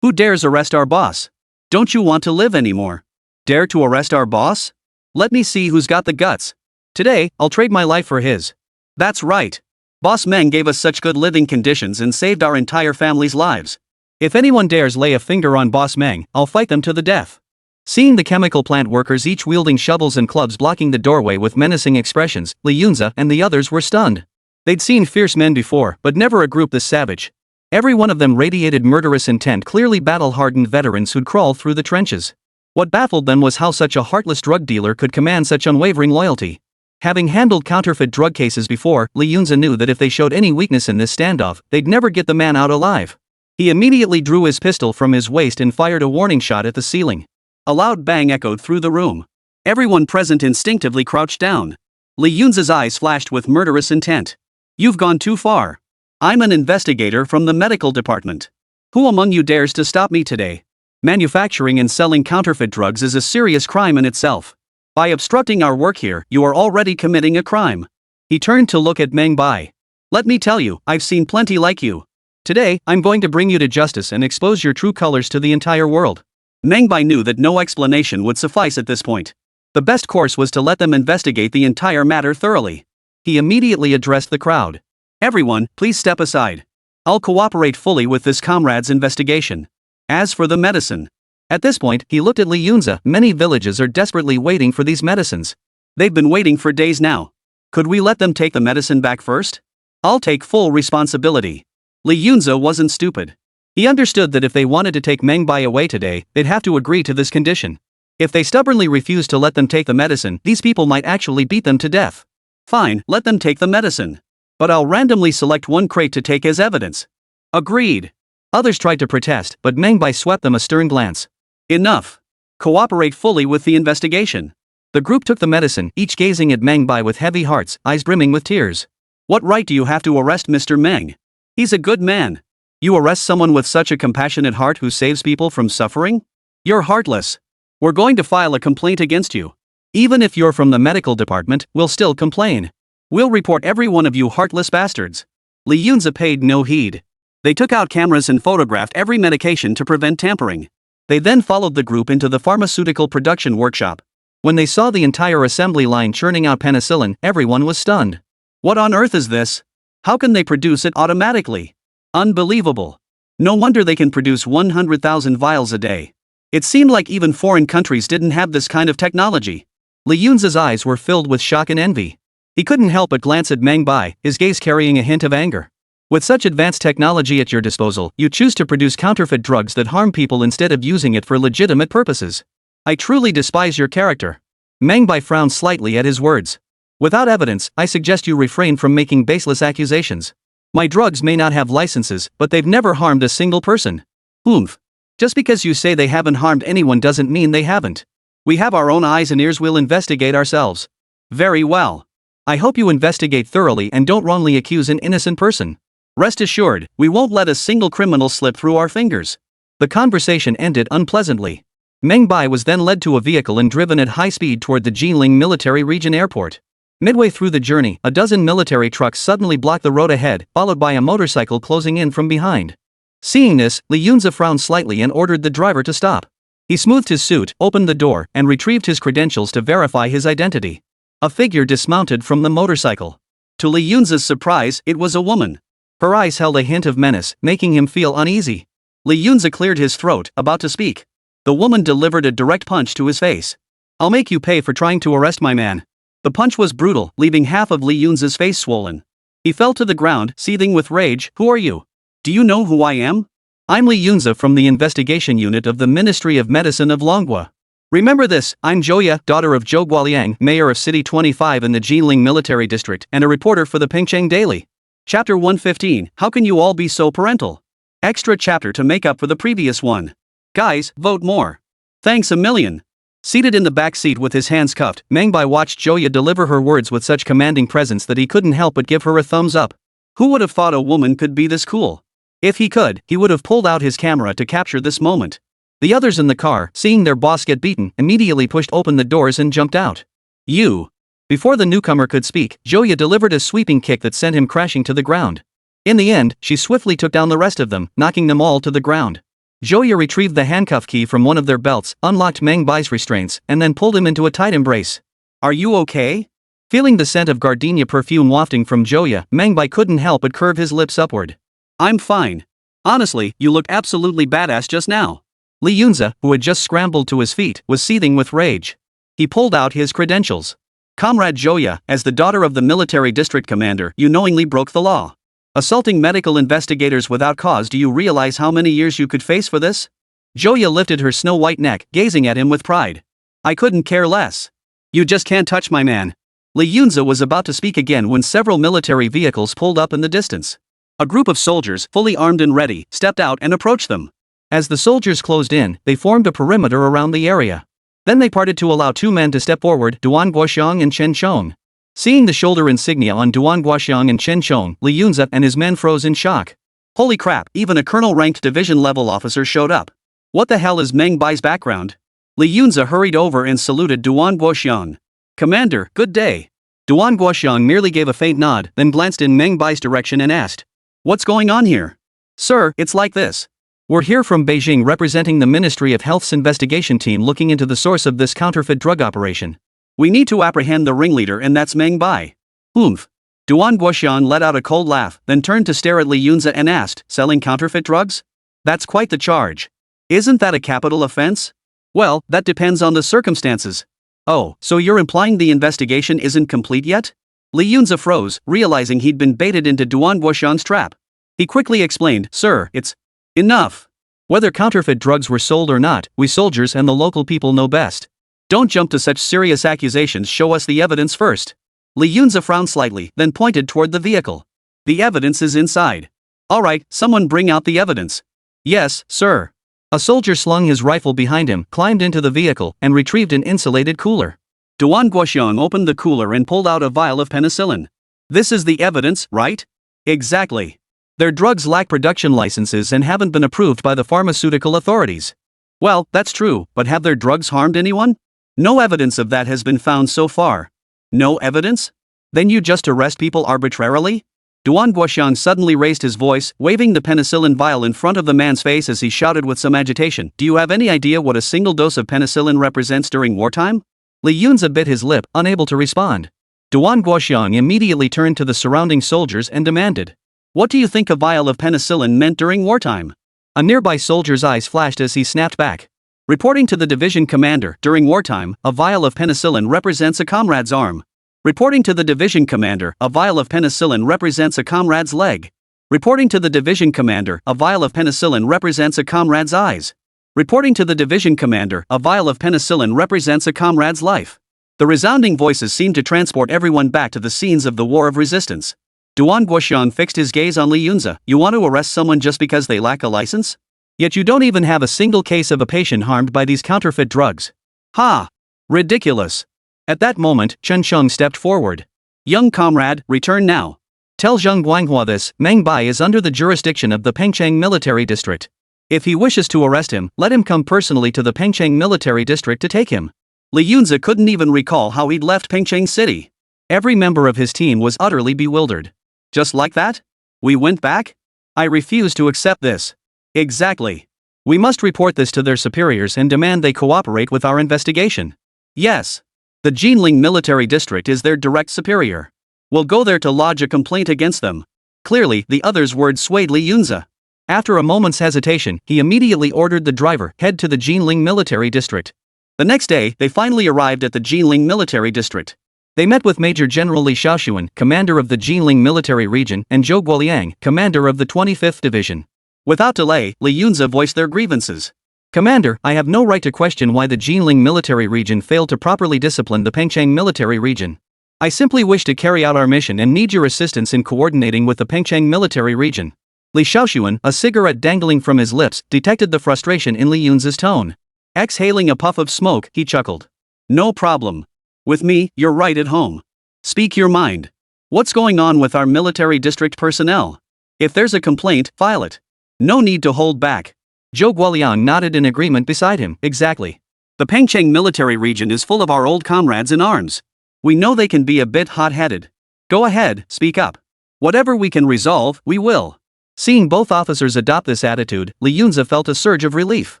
dares arrest our boss? Don't you want to live anymore? Dare to arrest our boss? Let me see who's got the guts. Today, I'll trade my life for his." "That's right. Boss Meng gave us such good living conditions and saved our entire family's lives. If anyone dares lay a finger on Boss Meng, I'll fight them to the death." Seeing the chemical plant workers each wielding shovels and clubs blocking the doorway with menacing expressions, Li Yunzi and the others were stunned. They'd seen fierce men before, but never a group this savage. Every one of them radiated murderous intent, clearly battle-hardened veterans who'd crawled through the trenches. What baffled them was how such a heartless drug dealer could command such unwavering loyalty. Having handled counterfeit drug cases before, Li Yunzi knew that if they showed any weakness in this standoff, they'd never get the man out alive. He immediately drew his pistol from his waist and fired a warning shot at the ceiling. A loud bang echoed through the room. Everyone present instinctively crouched down. Li Yunzi's eyes flashed with murderous intent. "You've gone too far. I'm an investigator from the medical department. Who among you dares to stop me today? Manufacturing and selling counterfeit drugs is a serious crime in itself. By obstructing our work here, you are already committing a crime." He turned to look at Meng Bai. "Let me tell you, I've seen plenty like you. Today, I'm going to bring you to justice and expose your true colors to the entire world." Meng Bai knew that no explanation would suffice at this point. The best course was to let them investigate the entire matter thoroughly. He immediately addressed the crowd. "Everyone, please step aside. I'll cooperate fully with this comrade's investigation. As for the medicine." At this point, he looked at Li Yunzi. "Many villages are desperately waiting for these medicines. They've been waiting for days now. Could we let them take the medicine back first? I'll take full responsibility." Li Yunzi wasn't stupid. He understood that if they wanted to take Meng Bai away today, they'd have to agree to this condition. If they stubbornly refused to let them take the medicine, these people might actually beat them to death. "Fine, let them take the medicine. But I'll randomly select one crate to take as evidence." "Agreed." Others tried to protest, but Meng Bai swept them a stern glance. "Enough. Cooperate fully with the investigation." The group took the medicine, each gazing at Meng Bai with heavy hearts, eyes brimming with tears. "What right do you have to arrest Mr. Meng? He's a good man. You arrest someone with such a compassionate heart who saves people from suffering? You're heartless. We're going to file a complaint against you. Even if you're from the medical department, we'll still complain. We'll report every one of you heartless bastards." Li Yunzi paid no heed. They took out cameras and photographed every medication to prevent tampering. They then followed the group into the pharmaceutical production workshop. When they saw the entire assembly line churning out penicillin, everyone was stunned. What on earth is this? How can they produce it automatically? Unbelievable. No wonder they can produce 100,000 vials a day. It seemed like even foreign countries didn't have this kind of technology. Li Yunzi's eyes were filled with shock and envy. He couldn't help but glance at Meng Bai, his gaze carrying a hint of anger. With such advanced technology at your disposal, you choose to produce counterfeit drugs that harm people instead of using it for legitimate purposes. I truly despise your character. Meng Bai frowned slightly at his words. Without evidence, I suggest you refrain from making baseless accusations. My drugs may not have licenses, but they've never harmed a single person. Oomph. Just because you say they haven't harmed anyone doesn't mean they haven't. We have our own eyes and ears, we'll investigate ourselves. Very well. I hope you investigate thoroughly and don't wrongly accuse an innocent person. Rest assured, we won't let a single criminal slip through our fingers. The conversation ended unpleasantly. Meng Bai was then led to a vehicle and driven at high speed toward the Jinling Military Region Airport. Midway through the journey, a dozen military trucks suddenly blocked the road ahead, followed by a motorcycle closing in from behind. Seeing this, Li Yunzi frowned slightly and ordered the driver to stop. He smoothed his suit, opened the door, and retrieved his credentials to verify his identity. A figure dismounted from the motorcycle. To Li Yunzi's surprise, it was a woman. Her eyes held a hint of menace, making him feel uneasy. Li Yunze cleared his throat, about to speak. The woman delivered a direct punch to his face. "I'll make you pay for trying to arrest my man." The punch was brutal, leaving half of Li Yunze's face swollen. He fell to the ground, seething with rage. "Who are you? Do you know who I am? I'm Li Yunze from the investigation unit of the Ministry of Medicine of Manhwa. Remember this, I'm Joya, daughter of Zhou Guoliang, mayor of City 25 in the Jinling Military District, and a reporter for the Pingcheng Daily. Chapter 115, How can you all be so parental? Extra chapter to make up for the previous one. Guys, vote more. Thanks a million." Seated in the back seat with his hands cuffed, Meng Bai watched Joya deliver her words with such commanding presence that he couldn't help but give her a thumbs up. Who would have thought a woman could be this cool? If he could, he would have pulled out his camera to capture this moment. The others in the car, seeing their boss get beaten, immediately pushed open the doors and jumped out. "You." Before the newcomer could speak, Joya delivered a sweeping kick that sent him crashing to the ground. In the end, she swiftly took down the rest of them, knocking them all to the ground. Joya retrieved the handcuff key from one of their belts, unlocked Meng Bai's restraints, and then pulled him into a tight embrace. "Are you okay?" Feeling the scent of gardenia perfume wafting from Joya, Meng Bai couldn't help but curve his lips upward. "I'm fine. Honestly, you looked absolutely badass just now." Li Yunze, who had just scrambled to his feet, was seething with rage. He pulled out his credentials. "Comrade Joya, as the daughter of the military district commander, you knowingly broke the law. Assaulting medical investigators without cause. Do you realize how many years you could face for this?" Joya lifted her snow-white neck, gazing at him with pride. "I couldn't care less. You just can't touch my man." Li Yunze was about to speak again when several military vehicles pulled up in the distance. A group of soldiers, fully armed and ready, stepped out and approached them. As the soldiers closed in, they formed a perimeter around the area. Then they parted to allow two men to step forward, Duan Guoxiang and Chen Chong. Seeing the shoulder insignia on Duan Guoxiang and Chen Chong, Li Yunze and his men froze in shock. Holy crap, even a colonel-ranked division-level officer showed up. What the hell is Meng Bai's background? Li Yunze hurried over and saluted Duan Guoxiang. "Commander, good day." Duan Guoxiang merely gave a faint nod, then glanced in Meng Bai's direction and asked, "What's going on here?" "Sir, it's like this. We're here from Beijing representing the Ministry of Health's investigation team looking into the source of this counterfeit drug operation. We need to apprehend the ringleader, and that's Meng Bai." "Oomph." Duan Guoxiang let out a cold laugh, then turned to stare at Li Yunze and asked, "Selling counterfeit drugs? That's quite the charge. Isn't that a capital offense?" "Well, that depends on the circumstances." "Oh, so you're implying the investigation isn't complete yet?" Li Yunze froze, realizing he'd been baited into Duan Guoxiang's trap. He quickly explained, "Sir, it's enough. Whether counterfeit drugs were sold or not, we soldiers and the local people know best. Don't jump to such serious accusations, show us the evidence first." Li Yunze frowned slightly, then pointed toward the vehicle. "The evidence is inside." "All right, someone bring out the evidence." "Yes, sir." A soldier slung his rifle behind him, climbed into the vehicle, and retrieved an insulated cooler. Duan Guoxiang opened the cooler and pulled out a vial of penicillin. "This is the evidence, right?" "Exactly. Their drugs lack production licenses and haven't been approved by the pharmaceutical authorities." "Well, that's true, but have their drugs harmed anyone?" "No evidence of that has been found so far." "No evidence? Then you just arrest people arbitrarily?" Duan Guoxiang suddenly raised his voice, waving the penicillin vial in front of the man's face as he shouted with some agitation, "Do you have any idea what a single dose of penicillin represents during wartime?" Li Yunze bit his lip, unable to respond. Duan Guoxiang immediately turned to the surrounding soldiers and demanded, "What do you think a vial of penicillin meant during wartime?" A nearby soldier's eyes flashed as he snapped back. "Reporting to the division commander, during wartime, a vial of penicillin represents a comrade's arm. Reporting to the division commander, a vial of penicillin represents a comrade's leg. Reporting to the division commander, a vial of penicillin represents a comrade's eyes. Reporting to the division commander, a vial of penicillin represents a comrade's life." The resounding voices seemed to transport everyone back to the scenes of the War of Resistance. Duan Guoxiang fixed his gaze on Li Yunze. "You want to arrest someone just because they lack a license? Yet you don't even have a single case of a patient harmed by these counterfeit drugs. Ha! Ridiculous." At that moment, Chen Chong stepped forward. "Young comrade, return now. Tell Zheng Guanghua this, Meng Bai is under the jurisdiction of the Pingcheng Military District. If he wishes to arrest him, let him come personally to the Pingcheng Military District to take him." Li Yunze couldn't even recall how he'd left Pingcheng City. Every member of his team was utterly bewildered. "Just like that? We went back? I refuse to accept this." "Exactly. We must report this to their superiors and demand they cooperate with our investigation." "Yes. The Jinling Military District is their direct superior. We'll go there to lodge a complaint against them." Clearly, the other's words swayed Li Yunzi. After a moment's hesitation, he immediately ordered the driver head to the Jinling military district. The next day, they finally arrived at the Jinling military district. They met with Major General Li Shaoxuan, commander of the Jinling military region, and Zhou Guoliang, commander of the 25th division. Without delay, Li Yunzi voiced their grievances. Commander, I have no right to question why the Jinling military region failed to properly discipline the Pengcheng military region. I simply wish to carry out our mission and need your assistance in coordinating with the Pengcheng military region. Li Shaoxuan, a cigarette dangling from his lips, detected the frustration in Li Yunzi's tone. Exhaling a puff of smoke, he chuckled. No problem. With me, you're right at home. Speak your mind. What's going on with our military district personnel? If there's a complaint, file it. No need to hold back. Zhou Guoliang nodded in agreement beside him. Exactly. The Pengcheng military region is full of our old comrades in arms. We know they can be a bit hot-headed. Go ahead, speak up. Whatever we can resolve, we will. Seeing both officers adopt this attitude, Li Yunzi felt a surge of relief.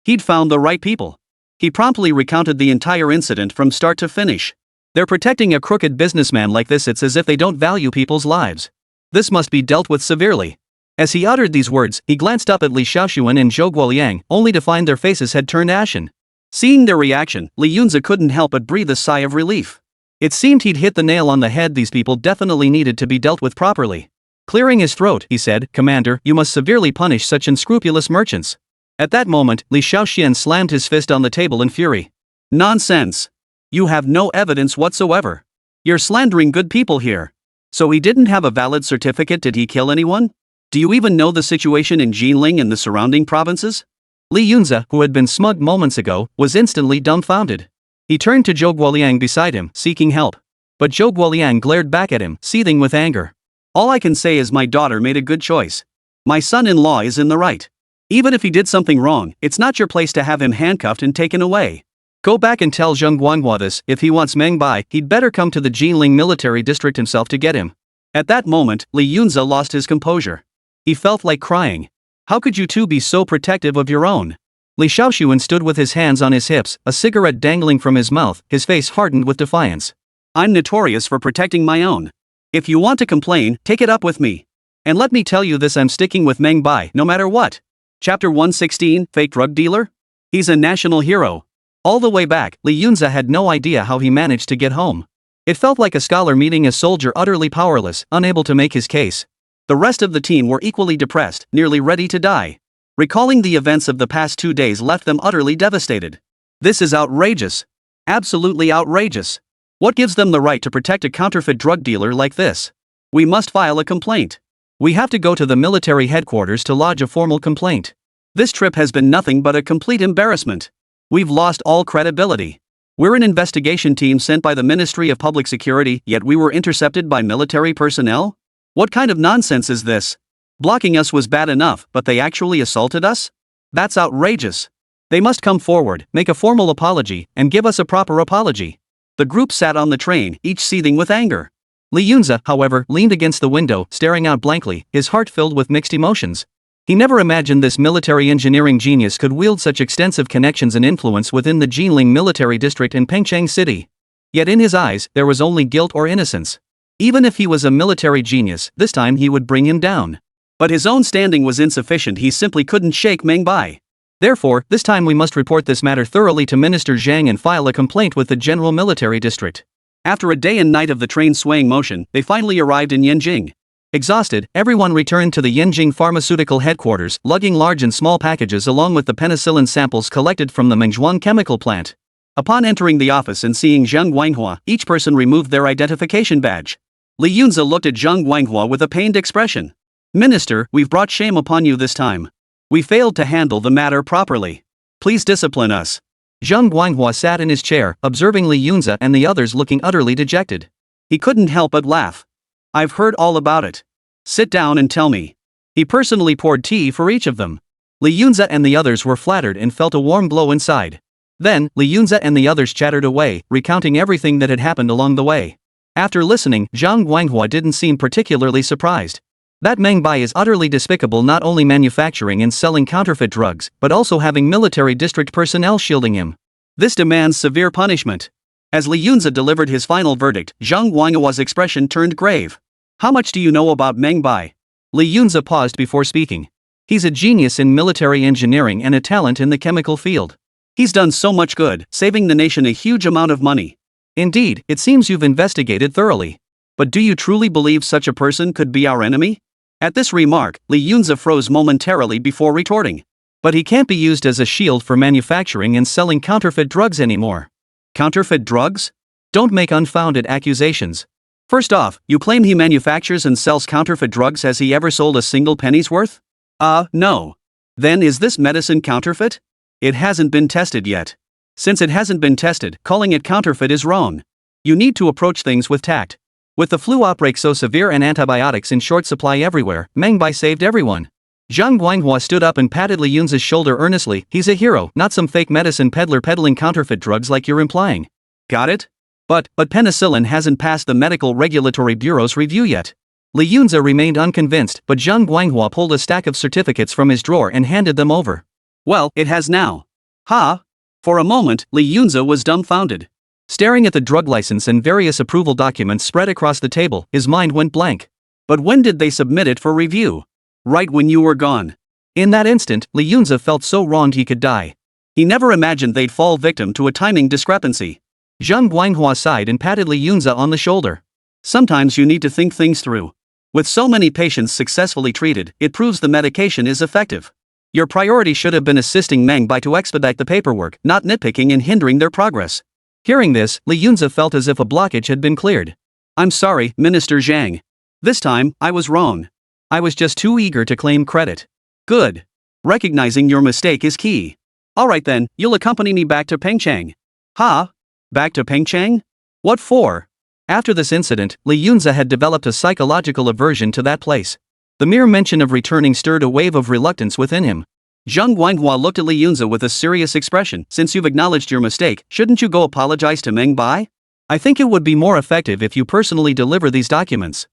He'd found the right people. He promptly recounted the entire incident from start to finish. They're protecting a crooked businessman like this. It's as if they don't value people's lives. This must be dealt with severely. As he uttered these words, he glanced up at Li Shaoxuan and Zhou Guoliang, only to find their faces had turned ashen. Seeing their reaction, Li Yunzi couldn't help but breathe a sigh of relief. It seemed he'd hit the nail on the head. These people definitely needed to be dealt with properly. Clearing his throat, he said, Commander, you must severely punish such unscrupulous merchants. At that moment, Li Shaoxian slammed his fist on the table in fury. Nonsense! You have no evidence whatsoever. You're slandering good people here. So he didn't have a valid certificate. Did he kill anyone? Do you even know the situation in Jinling and the surrounding provinces? Li Yunzi, who had been smug moments ago, was instantly dumbfounded. He turned to Zhou Guoliang beside him, seeking help. But Zhou Guoliang glared back at him, seething with anger. All I can say is my daughter made a good choice. My son-in-law is in the right. Even if he did something wrong, it's not your place to have him handcuffed and taken away. Go back and tell Zheng Guanghua this. If he wants Meng Bai, he'd better come to the Jinling military district himself to get him. At that moment, Li Yunzi lost his composure. He felt like crying. How could you two be so protective of your own? Li Shaoxuan stood with his hands on his hips, a cigarette dangling from his mouth, his face hardened with defiance. I'm notorious for protecting my own. If you want to complain, take it up with me. And let me tell you this, I'm sticking with Meng Bai no matter what. Chapter 116, Fake Drug Dealer? He's a national hero. All the way back, Li Yunzi had no idea how he managed to get home. It felt like a scholar meeting a soldier, utterly powerless, unable to make his case. The rest of the team were equally depressed, nearly ready to die. Recalling the events of the past 2 days left them utterly devastated. This is outrageous. Absolutely outrageous. What gives them the right to protect a counterfeit drug dealer like this? We must file a complaint. We have to go to the military headquarters to lodge a formal complaint. This trip has been nothing but a complete embarrassment. We've lost all credibility. We're an investigation team sent by the Ministry of Public Security, yet we were intercepted by military personnel? What kind of nonsense is this? Blocking us was bad enough, but they actually assaulted us? That's outrageous. They must come forward, make a formal apology, and give us a proper apology. The group sat on the train, each seething with anger. Li Yunzi, however, leaned against the window, staring out blankly, his heart filled with mixed emotions. He never imagined this military engineering genius could wield such extensive connections and influence within the Jinling military district in Pengcheng City. Yet in his eyes, there was only guilt or innocence. Even if he was a military genius, this time he would bring him down. But his own standing was insufficient. He simply couldn't shake Meng Bai. Therefore, this time we must report this matter thoroughly to Minister Zhang and file a complaint with the General Military District. After a day and night of the train swaying motion, they finally arrived in Yanjing. Exhausted, everyone returned to the Yanjing pharmaceutical headquarters, lugging large and small packages along with the penicillin samples collected from the Mengzhuang chemical plant. Upon entering the office and seeing Zheng Guanghua, each person removed their identification badge. Li Yunzi looked at Zheng Guanghua with a pained expression. Minister, we've brought shame upon you this time. We failed to handle the matter properly. Please discipline us. Zheng Guanghua sat in his chair, observing Li Yunzi and the others looking utterly dejected. He couldn't help but laugh. I've heard all about it. Sit down and tell me. He personally poured tea for each of them. Li Yunzi and the others were flattered and felt a warm glow inside. Then, Li Yunzi and the others chattered away, recounting everything that had happened along the way. After listening, Zheng Guanghua didn't seem particularly surprised. That Meng Bai is utterly despicable, not only manufacturing and selling counterfeit drugs, but also having military district personnel shielding him. This demands severe punishment. As Li Yunzi delivered his final verdict, Zheng Guanghua's expression turned grave. How much do you know about Meng Bai? Li Yunze paused before speaking. He's a genius in military engineering and a talent in the chemical field. He's done so much good, saving the nation a huge amount of money. Indeed, it seems you've investigated thoroughly. But do you truly believe such a person could be our enemy? At this remark, Li Yunze froze momentarily before retorting. But he can't be used as a shield for manufacturing and selling counterfeit drugs anymore. Counterfeit drugs? Don't make unfounded accusations. First off, you claim he manufactures and sells counterfeit drugs. Has he ever sold a single penny's worth? No. Then is this medicine counterfeit? It hasn't been tested yet. Since it hasn't been tested, calling it counterfeit is wrong. You need to approach things with tact. With the flu outbreak so severe and antibiotics in short supply everywhere, Meng Bai saved everyone. Zhang Guanghua stood up and patted Li Yunze's shoulder earnestly. He's a hero, not some fake medicine peddler peddling counterfeit drugs like you're implying. Got it? But penicillin hasn't passed the Medical Regulatory Bureau's review yet. Li Yunze remained unconvinced, but Zhang Guanghua pulled a stack of certificates from his drawer and handed them over. Well, it has now. Ha! For a moment, Li Yunze was dumbfounded. Staring at the drug license and various approval documents spread across the table, his mind went blank. But when did they submit it for review? Right when you were gone. In that instant, Li Yunze felt so wronged he could die. He never imagined they'd fall victim to a timing discrepancy. Zhang Guanghua sighed and patted Li Yunze on the shoulder. Sometimes you need to think things through. With so many patients successfully treated, it proves the medication is effective. Your priority should have been assisting Meng Bai to expedite the paperwork, not nitpicking and hindering their progress. Hearing this, Li Yunze felt as if a blockage had been cleared. I'm sorry, Minister Zhang. This time, I was wrong. I was just too eager to claim credit. Good. Recognizing your mistake is key. Alright then, you'll accompany me back to Pengcheng. Ha? Back to Pengcheng? What for? After this incident, Li Yunze had developed a psychological aversion to that place. The mere mention of returning stirred a wave of reluctance within him. Zhang Guanghua looked at Li Yunze with a serious expression. Since you've acknowledged your mistake, shouldn't you go apologize to Meng Bai? I think it would be more effective if you personally deliver these documents.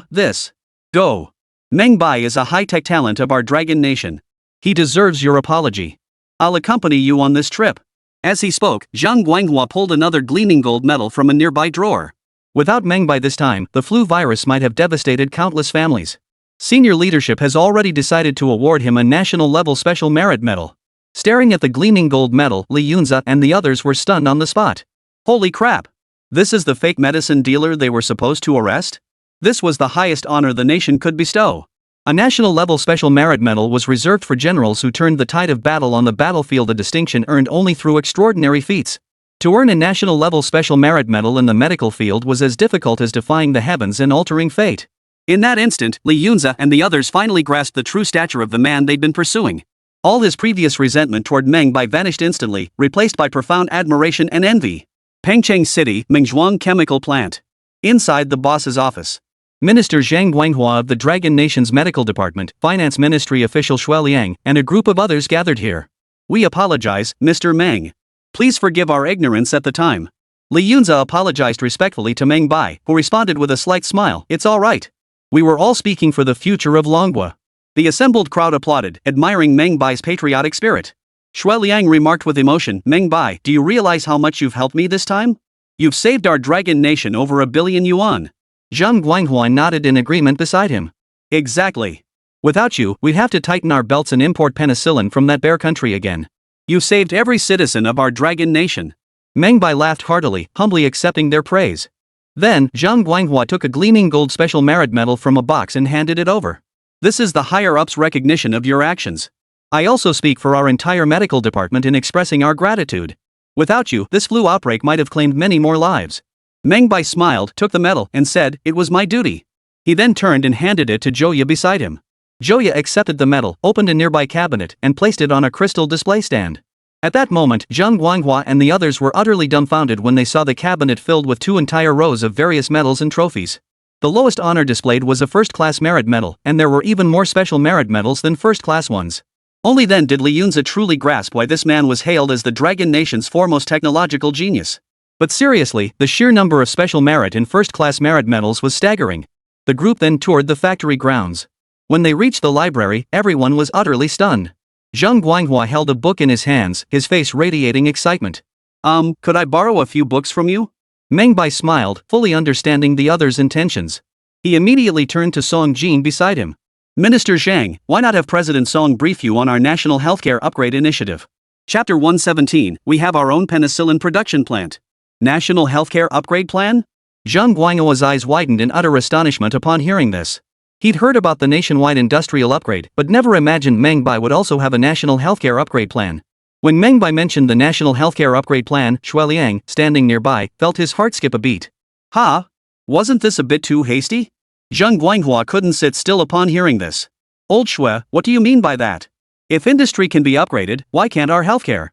This. Go. Meng Bai is a high-tech talent of our dragon nation. He deserves your apology. I'll accompany you on this trip. As he spoke, Zhang Guanghua pulled another gleaming gold medal from a nearby drawer. Without Meng Bai this time, the flu virus might have devastated countless families. Senior leadership has already decided to award him a national-level special merit medal. Staring at the gleaming gold medal, Li Yunze and the others were stunned on the spot. Holy crap! This is the fake medicine dealer they were supposed to arrest? This was the highest honor the nation could bestow. A national-level special merit medal was reserved for generals who turned the tide of battle on the battlefield, a distinction earned only through extraordinary feats. To earn a national-level special merit medal in the medical field was as difficult as defying the heavens and altering fate. In that instant, Li Yunze and the others finally grasped the true stature of the man they'd been pursuing. All his previous resentment toward Meng Bai vanished instantly, replaced by profound admiration and envy. Pengcheng City, Mengzhuang Chemical Plant. Inside the boss's office. Minister Zhang Guanghua of the Dragon Nation's Medical Department, Finance Ministry official Shui Liang, and a group of others gathered here. We apologize, Mr. Meng. Please forgive our ignorance at the time. Li Yunze apologized respectfully to Meng Bai, who responded with a slight smile. It's all right. We were all speaking for the future of Longhua. The assembled crowd applauded, admiring Meng Bai's patriotic spirit. Shui Liang remarked with emotion, Meng Bai, do you realize how much you've helped me this time? You've saved our dragon nation over 1 billion yuan. Zhang Guanghua nodded in agreement beside him. Exactly. Without you, we'd have to tighten our belts and import penicillin from that bear country again. You saved every citizen of our dragon nation. Meng Bai laughed heartily, humbly accepting their praise. Then, Zhang Guanghua took a gleaming gold special merit medal from a box and handed it over. This is the higher-ups' recognition of your actions. I also speak for our entire medical department in expressing our gratitude. Without you, this flu outbreak might have claimed many more lives. Meng Bai smiled, took the medal, and said, it was my duty. He then turned and handed it to Joya beside him. Joya accepted the medal, opened a nearby cabinet, and placed it on a crystal display stand. At that moment, Zhang Guanghua and the others were utterly dumbfounded when they saw the cabinet filled with 2 entire rows of various medals and trophies. The lowest honor displayed was a first-class merit medal, and there were even more special merit medals than first-class ones. Only then did Li Yunze truly grasp why this man was hailed as the Dragon Nation's foremost technological genius. But seriously, the sheer number of special merit and first-class merit medals was staggering. The group then toured the factory grounds. When they reached the library, everyone was utterly stunned. Zhang Guanghua held a book in his hands, his face radiating excitement. Could I borrow a few books from you? Meng Bai smiled, fully understanding the other's intentions. He immediately turned to Song Jin beside him. Minister Zhang, why not have President Song brief you on our national healthcare upgrade initiative? Chapter 117, we have our own penicillin production plant. National healthcare upgrade plan? Zhang Guanghua's eyes widened in utter astonishment upon hearing this. He'd heard about the nationwide industrial upgrade, but never imagined Meng Bai would also have a national healthcare upgrade plan. When Meng Bai mentioned the national healthcare upgrade plan, Xueliang, standing nearby, felt his heart skip a beat. Ha! Wasn't this a bit too hasty? Zhang Guanghua couldn't sit still upon hearing this. Old Xue, what do you mean by that? If industry can be upgraded, why can't our healthcare?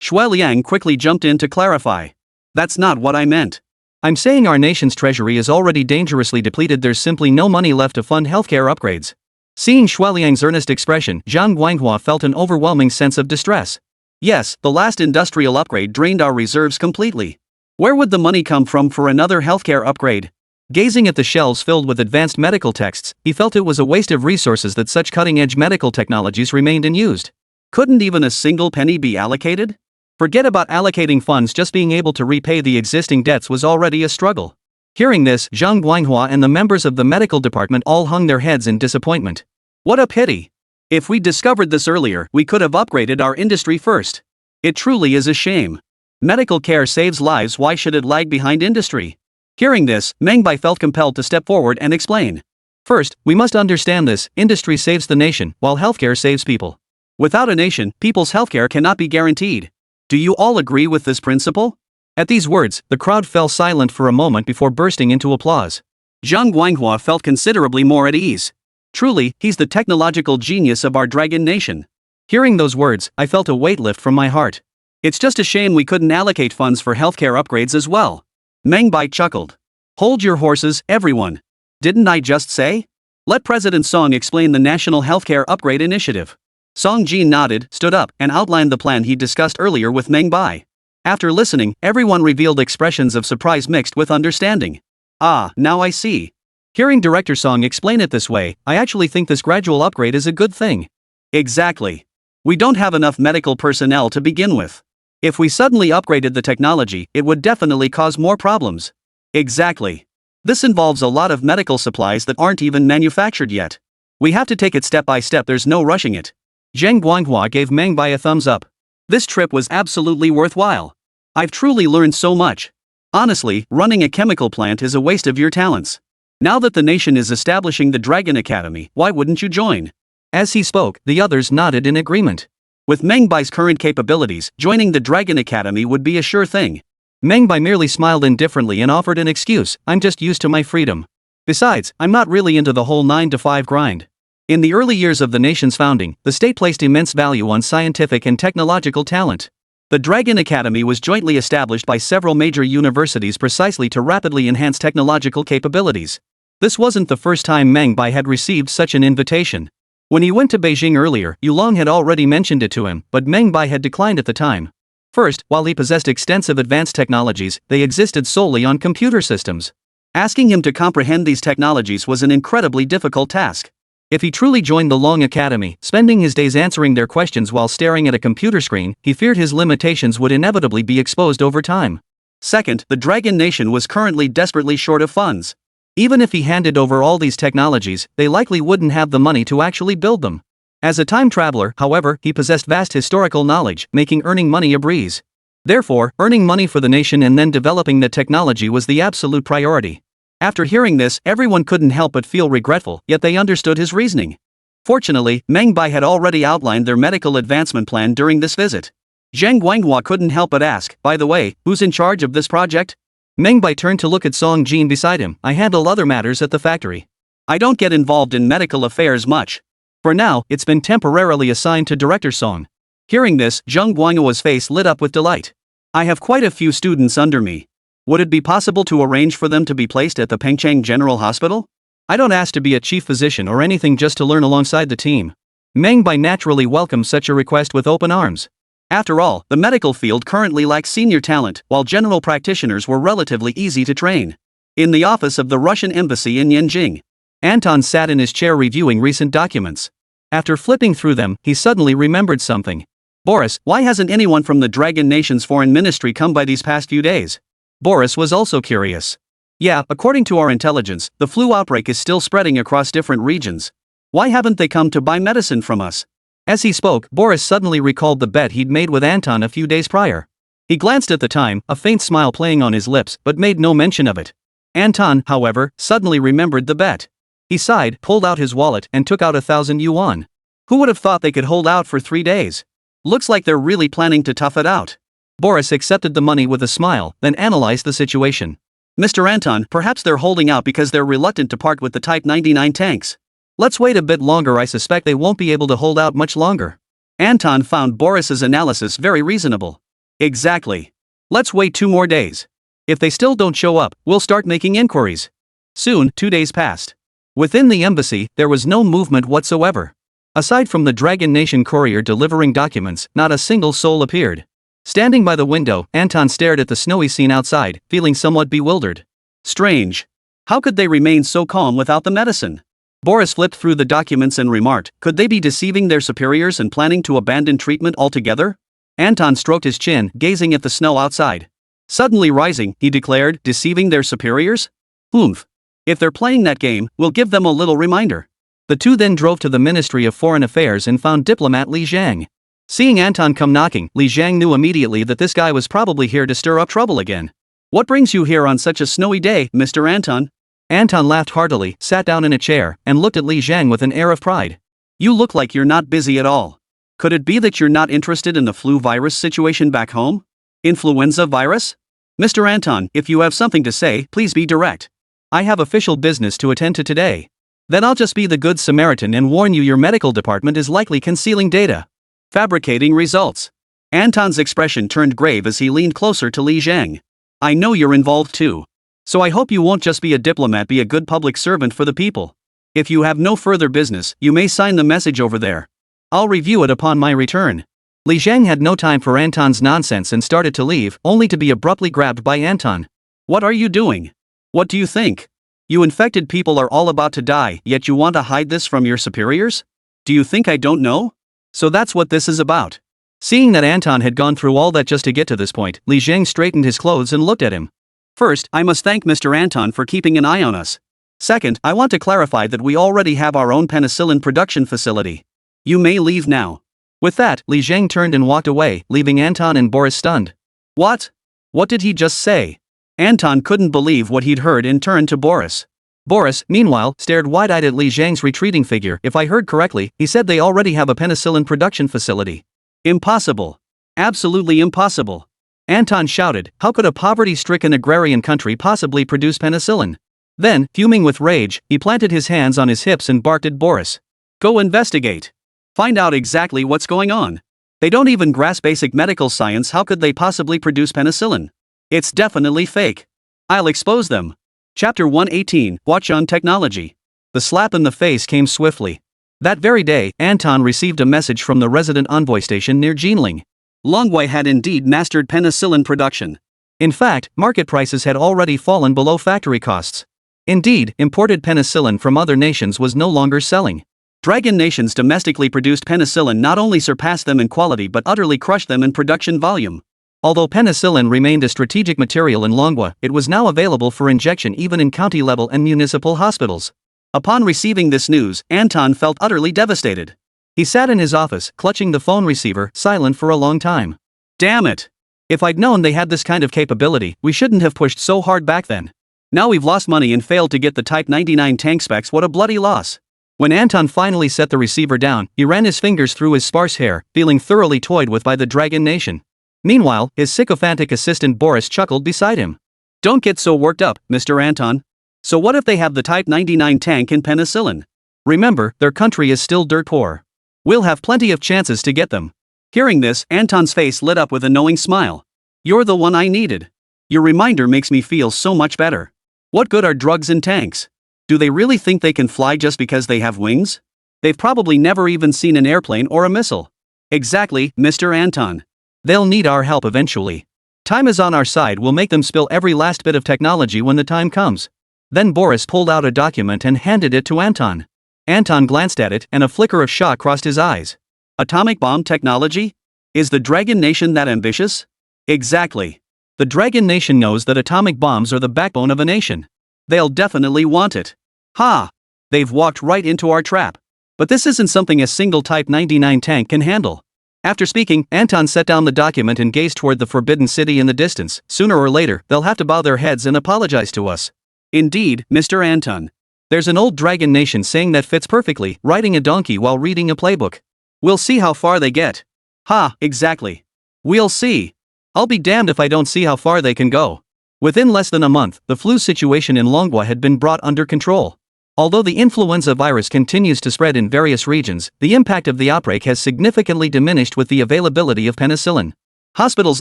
Xueliang quickly jumped in to clarify. That's not what I meant. I'm saying our nation's treasury is already dangerously depleted. There's simply no money left to fund healthcare upgrades. Seeing Xueliang's earnest expression, Zhang Guanghua felt an overwhelming sense of distress. Yes, the last industrial upgrade drained our reserves completely. Where would the money come from for another healthcare upgrade? Gazing at the shelves filled with advanced medical texts, he felt it was a waste of resources that such cutting-edge medical technologies remained unused. Couldn't even a single penny be allocated? Forget about allocating funds, just being able to repay the existing debts was already a struggle. Hearing this, Zhang Guanghua and the members of the medical department all hung their heads in disappointment. What a pity! If we discovered this earlier, we could have upgraded our industry first. It truly is a shame. Medical care saves lives, why should it lag behind industry? Hearing this, Meng Bai felt compelled to step forward and explain. First, we must understand this: industry saves the nation, while healthcare saves people. Without a nation, people's healthcare cannot be guaranteed. Do you all agree with this principle? At these words, the crowd fell silent for a moment before bursting into applause. Zhang Guanghua felt considerably more at ease. Truly, he's the technological genius of our dragon nation. Hearing those words, I felt a weight lift from my heart. It's just a shame we couldn't allocate funds for healthcare upgrades as well. Meng Bai chuckled. Hold your horses, everyone. Didn't I just say? Let President Song explain the National Healthcare Upgrade Initiative. Song Jin nodded, stood up, and outlined the plan he discussed earlier with Meng Bai. After listening, everyone revealed expressions of surprise mixed with understanding. Ah, now I see. Hearing Director Song explain it this way, I actually think this gradual upgrade is a good thing. Exactly. We don't have enough medical personnel to begin with. If we suddenly upgraded the technology, it would definitely cause more problems. Exactly. This involves a lot of medical supplies that aren't even manufactured yet. We have to take it step by step, there's no rushing it. Zhang Guanghua gave Meng Bai a thumbs up. This trip was absolutely worthwhile. I've truly learned so much. Honestly, running a chemical plant is a waste of your talents. Now that the nation is establishing the Dragon Academy, why wouldn't you join? As he spoke, the others nodded in agreement. With Meng Bai's current capabilities, joining the Dragon Academy would be a sure thing. Meng Bai merely smiled indifferently and offered an excuse: I'm just used to my freedom. Besides, I'm not really into the whole 9-to-5 grind. In the early years of the nation's founding, the state placed immense value on scientific and technological talent. The Dragon Academy was jointly established by several major universities precisely to rapidly enhance technological capabilities. This wasn't the first time Meng Bai had received such an invitation. When he went to Beijing earlier, Yulong had already mentioned it to him, but Meng Bai had declined at the time. First, while he possessed extensive advanced technologies, they existed solely on computer systems. Asking him to comprehend these technologies was an incredibly difficult task. If he truly joined the Long Academy, spending his days answering their questions while staring at a computer screen, he feared his limitations would inevitably be exposed over time. Second, the Dragon Nation was currently desperately short of funds. Even if he handed over all these technologies, they likely wouldn't have the money to actually build them. As a time traveler, however, he possessed vast historical knowledge, making earning money a breeze. Therefore, earning money for the nation and then developing the technology was the absolute priority. After hearing this, everyone couldn't help but feel regretful, yet they understood his reasoning. Fortunately, Meng Bai had already outlined their medical advancement plan during this visit. Zhang Guanghua couldn't help but ask, by the way, who's in charge of this project? Meng Bai turned to look at Song Jin beside him. I handle other matters at the factory. I don't get involved in medical affairs much. For now, it's been temporarily assigned to Director Song. Hearing this, Zhang Guanghua's face lit up with delight. I have quite a few students under me. Would it be possible to arrange for them to be placed at the Pengcheng General Hospital? I don't ask to be a chief physician or anything, just to learn alongside the team. Meng Bai naturally welcomed such a request with open arms. After all, the medical field currently lacks senior talent, while general practitioners were relatively easy to train. In the office of the Russian embassy in Yanjing, Anton sat in his chair reviewing recent documents. After flipping through them, he suddenly remembered something. Boris, why hasn't anyone from the Dragon Nation's foreign ministry come by these past few days? Boris was also curious. Yeah, according to our intelligence, the flu outbreak is still spreading across different regions. Why haven't they come to buy medicine from us? As he spoke, Boris suddenly recalled the bet he'd made with Anton a few days prior. He glanced at the time, a faint smile playing on his lips, but made no mention of it. Anton, however, suddenly remembered the bet. He sighed, pulled out his wallet, and took out 1,000 yuan. Who would have thought they could hold out for 3 days? Looks like they're really planning to tough it out. Boris accepted the money with a smile, then analyzed the situation. Mr. Anton, perhaps they're holding out because they're reluctant to part with the Type 99 tanks. Let's wait a bit longer. I suspect they won't be able to hold out much longer. Anton found Boris's analysis very reasonable. Exactly. Let's wait 2 more days. If they still don't show up, we'll start making inquiries. Soon, 2 days passed. Within the embassy, there was no movement whatsoever. Aside from the Dragon Nation courier delivering documents, not a single soul appeared. Standing by the window, Anton stared at the snowy scene outside, feeling somewhat bewildered. Strange. How could they remain so calm without the medicine? Boris flipped through the documents and remarked, could they be deceiving their superiors and planning to abandon treatment altogether? Anton stroked his chin, gazing at the snow outside. Suddenly rising, he declared, deceiving their superiors? Oomph. If they're playing that game, we'll give them a little reminder. The two then drove to the Ministry of Foreign Affairs and found diplomat Li Zhang. Seeing Anton come knocking, Li Zhang knew immediately that this guy was probably here to stir up trouble again. What brings you here on such a snowy day, Mr. Anton? Anton laughed heartily, sat down in a chair, and looked at Li Zhang with an air of pride. You look like you're not busy at all. Could it be that you're not interested in the flu virus situation back home? Influenza virus? Mr. Anton, if you have something to say, please be direct. I have official business to attend to today. Then I'll just be the good Samaritan and warn you your medical department is likely concealing data. Fabricating results. Anton's expression turned grave as he leaned closer to Li Zhang. I know you're involved too. So I hope you won't just be a diplomat, be a good public servant for the people. If you have no further business, you may sign the message over there. I'll review it upon my return. Li Zhang had no time for Anton's nonsense and started to leave, only to be abruptly grabbed by Anton. What are you doing? What do you think? You infected people are all about to die, yet you want to hide this from your superiors? Do you think I don't know? So that's what this is about. Seeing that Anton had gone through all that just to get to this point, Li Zhang straightened his clothes and looked at him. First, I must thank Mr. Anton for keeping an eye on us. Second, I want to clarify that we already have our own penicillin production facility. You may leave now. With that, Li Zhang turned and walked away, leaving Anton and Boris stunned. What? What did he just say? Anton couldn't believe what he'd heard and turned to Boris. Boris, meanwhile, stared wide-eyed at Li Zhang's retreating figure. If I heard correctly, he said they already have a penicillin production facility. Impossible. Absolutely impossible. Anton shouted, how could a poverty-stricken agrarian country possibly produce penicillin? Then, fuming with rage, he planted his hands on his hips and barked at Boris. Go investigate. Find out exactly what's going on. They don't even grasp basic medical science. How could they possibly produce penicillin? It's definitely fake. I'll expose them. Chapter 118, Watch on Technology. The slap in the face came swiftly. That very day, Anton received a message from the resident envoy station near Jinling. Longwei had indeed mastered penicillin production. In fact, market prices had already fallen below factory costs. Indeed, imported penicillin from other nations was no longer selling. Dragon Nation's domestically produced penicillin not only surpassed them in quality but utterly crushed them in production volume. Although penicillin remained a strategic material in Longwa, it was now available for injection even in county-level and municipal hospitals. Upon receiving this news, Anton felt utterly devastated. He sat in his office, clutching the phone receiver, silent for a long time. Damn it! If I'd known they had this kind of capability, we shouldn't have pushed so hard back then. Now we've lost money and failed to get the Type 99 tank specs. What a bloody loss. When Anton finally set the receiver down, he ran his fingers through his sparse hair, feeling thoroughly toyed with by the Dragon Nation. Meanwhile, his sycophantic assistant Boris chuckled beside him. Don't get so worked up, Mr. Anton. So what if they have the Type 99 tank and penicillin? Remember, their country is still dirt poor. We'll have plenty of chances to get them. Hearing this, Anton's face lit up with a knowing smile. You're the one I needed. Your reminder makes me feel so much better. What good are drugs and tanks? Do they really think they can fly just because they have wings? They've probably never even seen an airplane or a missile. Exactly, Mr. Anton. They'll need our help eventually. Time is on our side. We'll make them spill every last bit of technology when the time comes. Then Boris pulled out a document and handed it to Anton. Anton glanced at it and a flicker of shock crossed his eyes. Atomic bomb technology? Is the Dragon Nation that ambitious? Exactly. The Dragon Nation knows that atomic bombs are the backbone of a nation. They'll definitely want it. Ha! They've walked right into our trap. But this isn't something a single Type 99 tank can handle. After speaking, Anton set down the document and gazed toward the forbidden city in the distance. Sooner or later, they'll have to bow their heads and apologize to us. Indeed, Mr. Anton. There's an old Dragon Nation saying that fits perfectly, riding a donkey while reading a playbook. We'll see how far they get. Ha, exactly. We'll see. I'll be damned if I don't see how far they can go. Within less than a month, the flu situation in Manhwa had been brought under control. Although the influenza virus continues to spread in various regions, the impact of the outbreak has significantly diminished with the availability of penicillin. Hospitals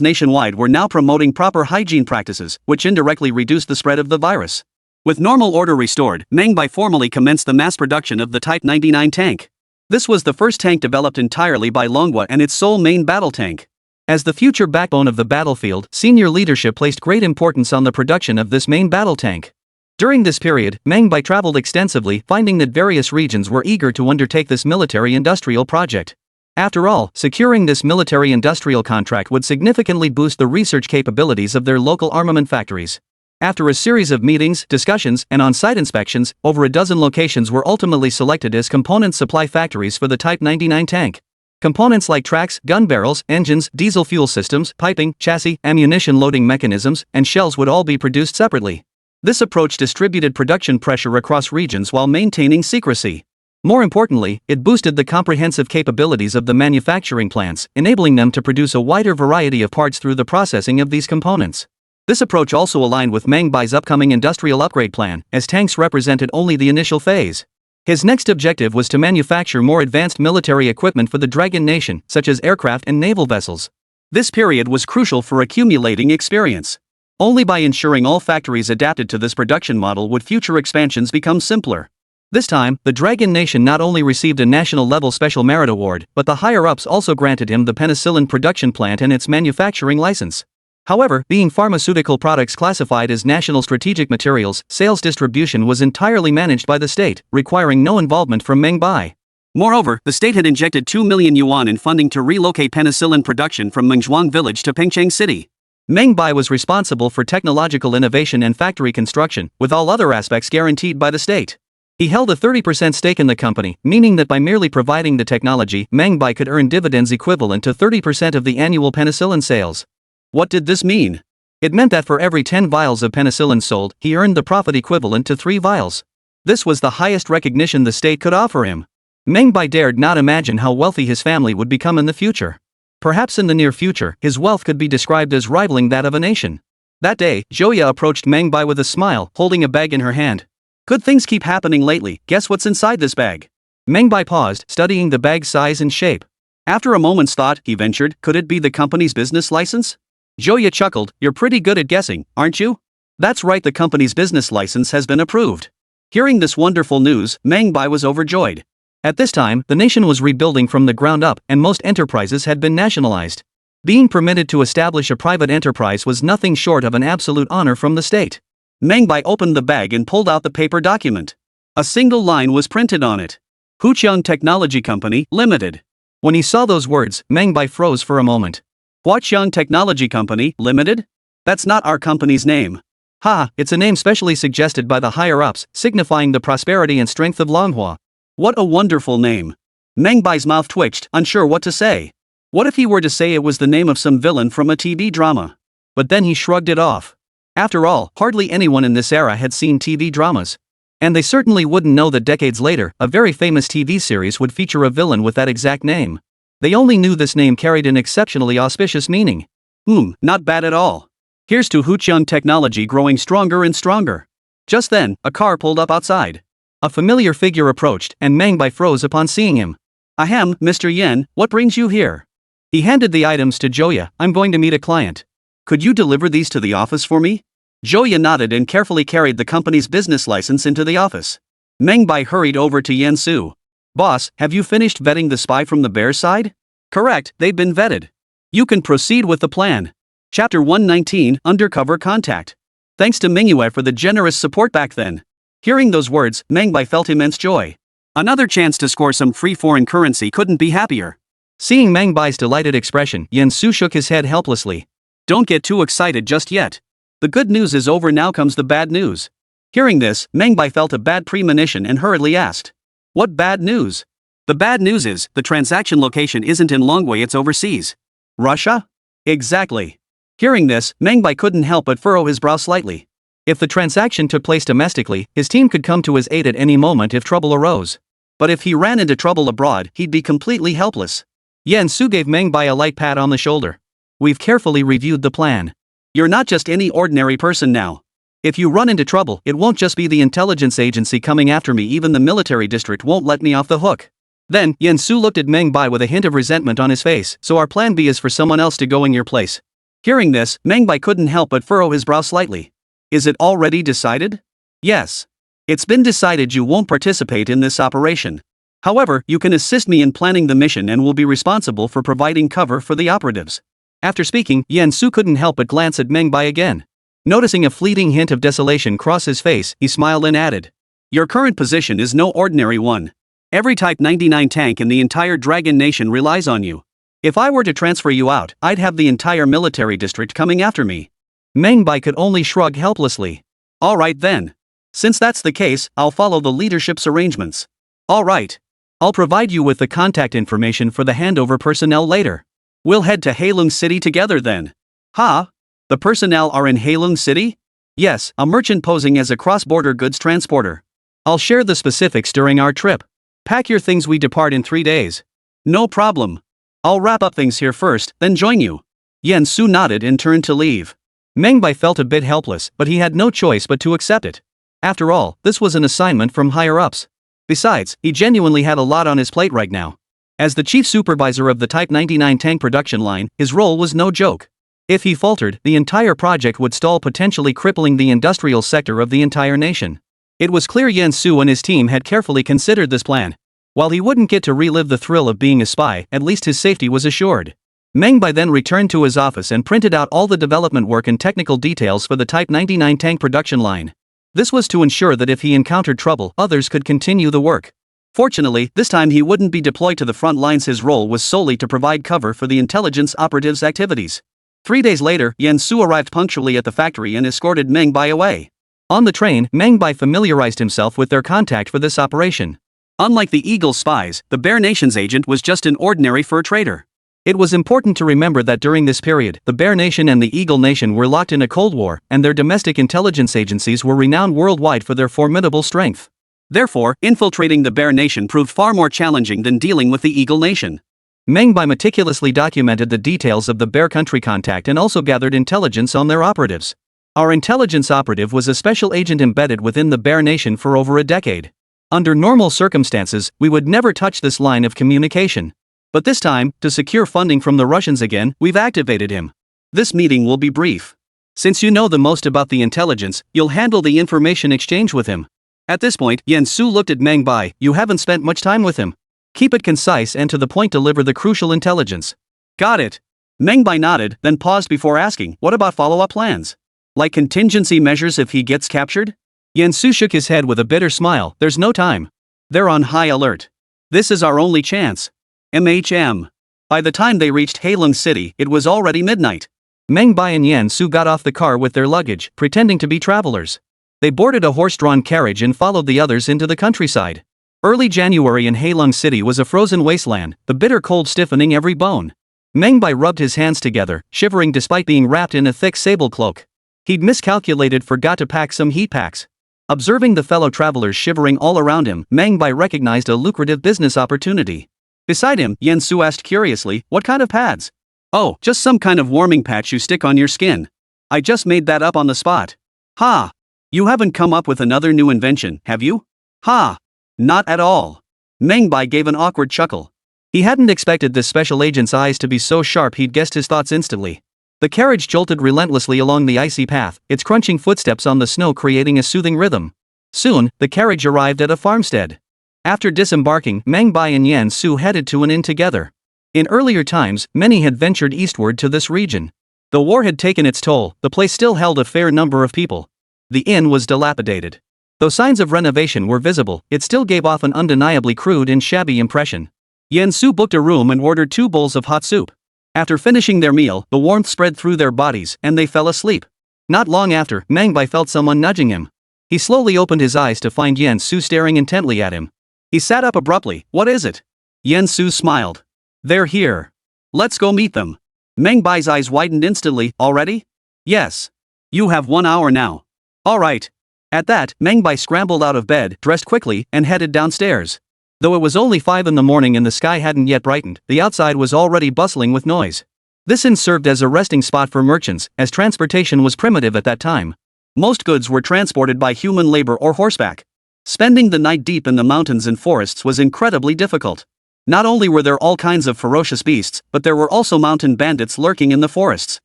nationwide were now promoting proper hygiene practices, which indirectly reduced the spread of the virus. With normal order restored, Meng Bai formally commenced the mass production of the Type 99 tank. This was the first tank developed entirely by Manhwa and its sole main battle tank. As the future backbone of the battlefield, senior leadership placed great importance on the production of this main battle tank. During this period, Meng Bai traveled extensively, finding that various regions were eager to undertake this military-industrial project. After all, securing this military-industrial contract would significantly boost the research capabilities of their local armament factories. After a series of meetings, discussions, and on-site inspections, over a dozen locations were ultimately selected as component supply factories for the Type 99 tank. Components like tracks, gun barrels, engines, diesel fuel systems, piping, chassis, ammunition loading mechanisms, and shells would all be produced separately. This approach distributed production pressure across regions while maintaining secrecy. More importantly, it boosted the comprehensive capabilities of the manufacturing plants, enabling them to produce a wider variety of parts through the processing of these components. This approach also aligned with Meng Bai's upcoming industrial upgrade plan, as tanks represented only the initial phase. His next objective was to manufacture more advanced military equipment for the Dragon Nation, such as aircraft and naval vessels. This period was crucial for accumulating experience. Only by ensuring all factories adapted to this production model would future expansions become simpler. This time, the Dragon Nation not only received a national-level Special Merit Award, but the higher-ups also granted him the penicillin production plant and its manufacturing license. However, being pharmaceutical products classified as national strategic materials, sales distribution was entirely managed by the state, requiring no involvement from Meng Bai. Moreover, the state had injected 2 million yuan in funding to relocate penicillin production from Mengzhuang village to Pengcheng city. Meng Bai was responsible for technological innovation and factory construction, with all other aspects guaranteed by the state. He held a 30% stake in the company, meaning that by merely providing the technology, Meng Bai could earn dividends equivalent to 30% of the annual penicillin sales. What did this mean? It meant that for every 10 vials of penicillin sold, he earned the profit equivalent to 3 vials. This was the highest recognition the state could offer him. Meng Bai dared not imagine how wealthy his family would become in the future. Perhaps in the near future, his wealth could be described as rivaling that of a nation. That day, Joya approached Meng Bai with a smile, holding a bag in her hand. Good things keep happening lately, guess what's inside this bag? Meng Bai paused, studying the bag's size and shape. After a moment's thought, he ventured, could it be the company's business license? Joya chuckled, you're pretty good at guessing, aren't you? That's right, the company's business license has been approved. Hearing this wonderful news, Meng Bai was overjoyed. At this time, the nation was rebuilding from the ground up, and most enterprises had been nationalized. Being permitted to establish a private enterprise was nothing short of an absolute honor from the state. Meng Bai opened the bag and pulled out the paper document. A single line was printed on it. Huqiang Technology Company, Limited. When he saw those words, Meng Bai froze for a moment. Huqiang Technology Company, Limited? That's not our company's name. Ha, it's a name specially suggested by the higher-ups, signifying the prosperity and strength of Manhwa. What a wonderful name. Meng Bai's mouth twitched, unsure what to say. What if he were to say it was the name of some villain from a TV drama? But then he shrugged it off. After all, hardly anyone in this era had seen TV dramas. And they certainly wouldn't know that decades later, a very famous TV series would feature a villain with that exact name. They only knew this name carried an exceptionally auspicious meaning. Not bad at all. Here's to Huqiang Technology growing stronger and stronger. Just then, a car pulled up outside. A familiar figure approached, and Meng Bai froze upon seeing him. Ahem, Mr. Yen, what brings you here? He handed the items to Joya. I'm going to meet a client. Could you deliver these to the office for me? Joya nodded and carefully carried the company's business license into the office. Meng Bai hurried over to Yen Su. Boss, have you finished vetting the spy from the bear's side? Correct, they've been vetted. You can proceed with the plan. Chapter 119, Undercover Contact. Thanks to Manhwa for the generous support back then. Hearing those words, Meng Bai felt immense joy. Another chance to score some free foreign currency couldn't be happier. Seeing Meng Bai's delighted expression, Yen Su shook his head helplessly. Don't get too excited just yet. The good news is over, now comes the bad news. Hearing this, Meng Bai felt a bad premonition and hurriedly asked. What bad news? The bad news is, the transaction location isn't in Longwei, it's overseas. Russia? Exactly. Hearing this, Meng Bai couldn't help but furrow his brow slightly. If the transaction took place domestically, his team could come to his aid at any moment if trouble arose. But if he ran into trouble abroad, he'd be completely helpless. Yan Su gave Meng Bai a light pat on the shoulder. We've carefully reviewed the plan. You're not just any ordinary person now. If you run into trouble, it won't just be the intelligence agency coming after me, even the military district won't let me off the hook. Then, Yan Su looked at Meng Bai with a hint of resentment on his face. So our plan B is for someone else to go in your place. Hearing this, Meng Bai couldn't help but furrow his brow slightly. Is it already decided? Yes. It's been decided you won't participate in this operation. However, you can assist me in planning the mission and will be responsible for providing cover for the operatives. After speaking, Yan Su couldn't help but glance at Meng Bai again. Noticing a fleeting hint of desolation cross his face, he smiled and added. Your current position is no ordinary one. Every Type 99 tank in the entire Dragon Nation relies on you. If I were to transfer you out, I'd have the entire military district coming after me. Meng Bai could only shrug helplessly. Alright then. Since that's the case, I'll follow the leadership's arrangements. Alright. I'll provide you with the contact information for the handover personnel later. We'll head to Heilong City together then. Ha? The personnel are in Heilong City? Yes, a merchant posing as a cross-border goods transporter. I'll share the specifics during our trip. Pack your things, we depart in 3 days. No problem. I'll wrap up things here first, then join you. Yan Su nodded and turned to leave. Meng Bai felt a bit helpless, but he had no choice but to accept it. After all, this was an assignment from higher-ups. Besides, he genuinely had a lot on his plate right now. As the chief supervisor of the Type 99 tank production line, his role was no joke. If he faltered, the entire project would stall, potentially crippling the industrial sector of the entire nation. It was clear Yan Su and his team had carefully considered this plan. While he wouldn't get to relive the thrill of being a spy, at least his safety was assured. Meng Bai then returned to his office and printed out all the development work and technical details for the Type 99 tank production line. This was to ensure that if he encountered trouble, others could continue the work. Fortunately, this time he wouldn't be deployed to the front lines. His role was solely to provide cover for the intelligence operatives' activities. 3 days later, Yan Su arrived punctually at the factory and escorted Meng Bai away. On the train, Meng Bai familiarized himself with their contact for this operation. Unlike the Eagle's spies, the Bear Nation's agent was just an ordinary fur trader. It was important to remember that during this period, the Bear Nation and the Eagle Nation were locked in a Cold War, and their domestic intelligence agencies were renowned worldwide for their formidable strength. Therefore, infiltrating the Bear Nation proved far more challenging than dealing with the Eagle Nation. Meng Bai meticulously documented the details of the Bear Country contact and also gathered intelligence on their operatives. Our intelligence operative was a special agent embedded within the Bear Nation for over a decade. Under normal circumstances, we would never touch this line of communication. But this time, to secure funding from the Russians again, we've activated him. This meeting will be brief. Since you know the most about the intelligence, you'll handle the information exchange with him. At this point, Yan Su looked at Meng Bai. You haven't spent much time with him. Keep it concise and to the point, deliver the crucial intelligence. Got it. Meng Bai nodded, then paused before asking, what about follow-up plans? Like contingency measures if he gets captured? Yan Su shook his head with a bitter smile. There's no time. They're on high alert. This is our only chance. By the time they reached Heilong City, it was already midnight. Meng Bai and Yan Su got off the car with their luggage, pretending to be travelers. They boarded a horse-drawn carriage and followed the others into the countryside. Early January in Heilong City was a frozen wasteland, the bitter cold stiffening every bone. Meng Bai rubbed his hands together, shivering despite being wrapped in a thick sable cloak. He'd miscalculated, forgot to pack some heat packs. Observing the fellow travelers shivering all around him, Meng Bai recognized a lucrative business opportunity. Beside him, Yan Su asked curiously, what kind of pads? Oh, just some kind of warming patch you stick on your skin. I just made that up on the spot. Ha! You haven't come up with another new invention, have you? Ha! Not at all. Meng Bai gave an awkward chuckle. He hadn't expected this special agent's eyes to be so sharp. He'd guessed his thoughts instantly. The carriage jolted relentlessly along the icy path, its crunching footsteps on the snow creating a soothing rhythm. Soon, the carriage arrived at a farmstead. After disembarking, Meng Bai and Yan Su headed to an inn together. In earlier times, many had ventured eastward to this region. The war had taken its toll, the place still held a fair number of people. The inn was dilapidated. Though signs of renovation were visible, it still gave off an undeniably crude and shabby impression. Yan Su booked a room and ordered 2 bowls of hot soup. After finishing their meal, the warmth spread through their bodies and they fell asleep. Not long after, Meng Bai felt someone nudging him. He slowly opened his eyes to find Yen Su staring intently at him. He sat up abruptly. What is it? Yen Su smiled. They're here. Let's go meet them. Meng Bai's eyes widened instantly. Already? Yes. You have 1 hour now. Alright. At that, Meng Bai scrambled out of bed, dressed quickly, and headed downstairs. Though it was only 5 in the morning and the sky hadn't yet brightened, the outside was already bustling with noise. This inn served as a resting spot for merchants, as transportation was primitive at that time. Most goods were transported by human labor or horseback. Spending the night deep in the mountains and forests was incredibly difficult. Not only were there all kinds of ferocious beasts, but there were also mountain bandits lurking in the forests.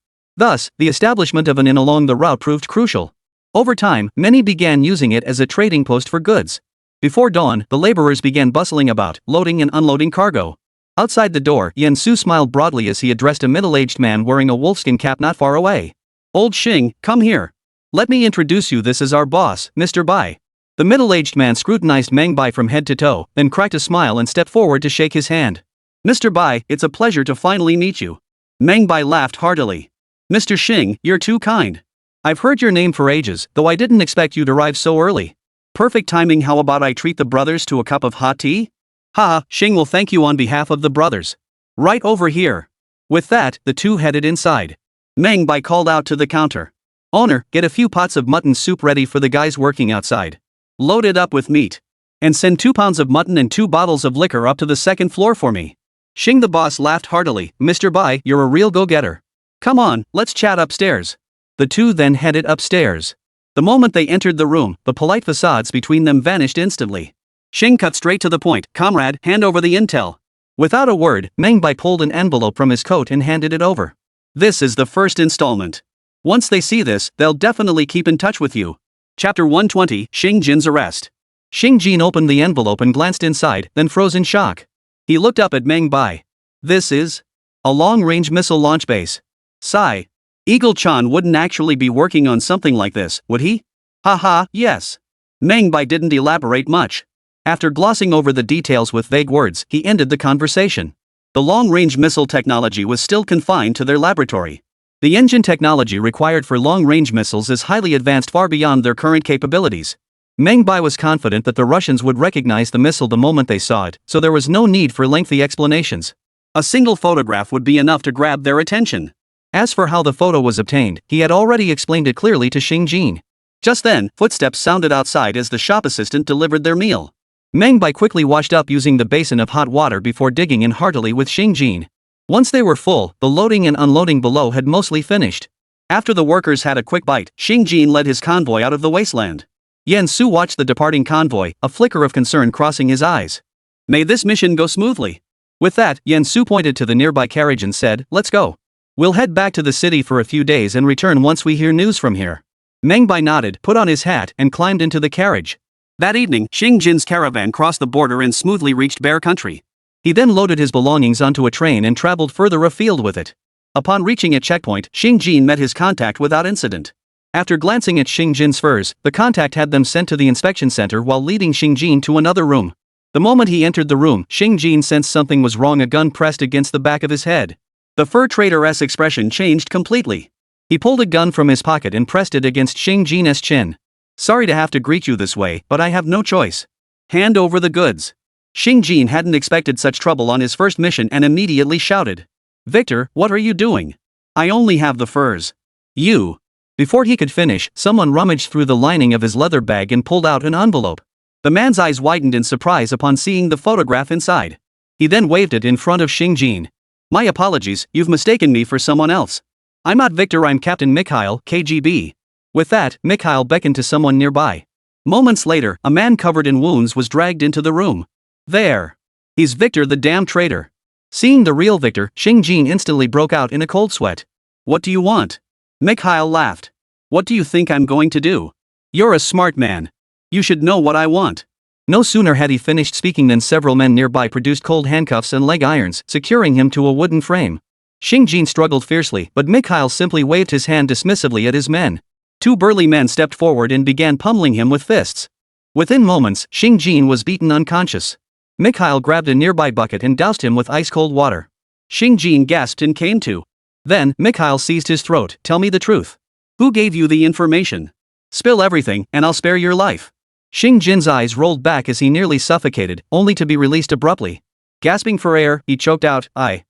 Thus, the establishment of an inn along the route proved crucial. Over time, many began using it as a trading post for goods. Before dawn, the laborers began bustling about, loading and unloading cargo. Outside the door, Yen Su smiled broadly as he addressed a middle-aged man wearing a wolfskin cap not far away. Old Xing, come here. Let me introduce you. This is our boss, Mr. Bai. The middle-aged man scrutinized Meng Bai from head to toe, then cracked a smile and stepped forward to shake his hand. Mr. Bai, it's a pleasure to finally meet you. Meng Bai laughed heartily. Mr. Xing, you're too kind. I've heard your name for ages, though I didn't expect you to arrive so early. Perfect timing. How about I treat the brothers to a cup of hot tea? Haha, Xing will thank you on behalf of the brothers. Right over here. With that, the two headed inside. Meng Bai called out to the counter. Owner, get a few pots of mutton soup ready for the guys working outside. Load it up with meat. And send 2 pounds of mutton and 2 bottles of liquor up to the second floor for me. Xing the boss laughed heartily. Mr. Bai, you're a real go-getter. Come on, let's chat upstairs. The two then headed upstairs. The moment they entered the room, the polite facades between them vanished instantly. Xing cut straight to the point. Comrade, hand over the intel. Without a word, Meng Bai pulled an envelope from his coat and handed it over. This is the first installment. Once they see this, they'll definitely keep in touch with you. Chapter 120, Xing Jin's Arrest. Xing Jin opened the envelope and glanced inside, then froze in shock. He looked up at Meng Bai. This is a long-range missile launch base. Sigh. Eagle Chan wouldn't actually be working on something like this, would he? Haha, yes. Meng Bai didn't elaborate much. After glossing over the details with vague words, he ended the conversation. The long-range missile technology was still confined to their laboratory. The engine technology required for long-range missiles is highly advanced, far beyond their current capabilities. Meng Bai was confident that the Russians would recognize the missile the moment they saw it, so there was no need for lengthy explanations. A single photograph would be enough to grab their attention. As for how the photo was obtained, he had already explained it clearly to Xing Jin. Just then, footsteps sounded outside as the shop assistant delivered their meal. Meng Bai quickly washed up using the basin of hot water before digging in heartily with Xing Jin. Once they were full, the loading and unloading below had mostly finished. After the workers had a quick bite, Xing Jin led his convoy out of the wasteland. Yen Su watched the departing convoy, a flicker of concern crossing his eyes. May this mission go smoothly. With that, Yen Su pointed to the nearby carriage and said, let's go. We'll head back to the city for a few days and return once we hear news from here. Meng Bai nodded, put on his hat, and climbed into the carriage. That evening, Xing Jin's caravan crossed the border and smoothly reached Bear Country. He then loaded his belongings onto a train and traveled further afield with it. Upon reaching a checkpoint, Xing Jin met his contact without incident. After glancing at Xing Jin's furs, the contact had them sent to the inspection center while leading Xing Jin to another room. The moment he entered the room, Xing Jin sensed something was wrong. A gun pressed against the back of his head. The fur trader's expression changed completely. He pulled a gun from his pocket and pressed it against Xing Jin's chin. Sorry to have to greet you this way, but I have no choice. Hand over the goods. Xing Jin hadn't expected such trouble on his first mission and immediately shouted. Victor, what are you doing? I only have the furs. You. Before he could finish, someone rummaged through the lining of his leather bag and pulled out an envelope. The man's eyes widened in surprise upon seeing the photograph inside. He then waved it in front of Xing Jin. My apologies, you've mistaken me for someone else. I'm not Victor, I'm Captain Mikhail, KGB. With that, Mikhail beckoned to someone nearby. Moments later, a man covered in wounds was dragged into the room. There. He's Victor, the damn traitor. Seeing the real Victor, Xing Jin instantly broke out in a cold sweat. What do you want? Mikhail laughed. What do you think I'm going to do? You're a smart man. You should know what I want. No sooner had he finished speaking than several men nearby produced cold handcuffs and leg irons, securing him to a wooden frame. Xing Jin struggled fiercely, but Mikhail simply waved his hand dismissively at his men. 2 burly men stepped forward and began pummeling him with fists. Within moments, Xing Jin was beaten unconscious. Mikhail grabbed a nearby bucket and doused him with ice-cold water. Xing Jin gasped and came to. Then, Mikhail seized his throat. Tell me the truth. Who gave you the information? Spill everything, and I'll spare your life. Xing Jin's eyes rolled back as he nearly suffocated, only to be released abruptly. Gasping for air, he choked out, I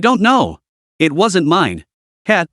don't know. It wasn't mine.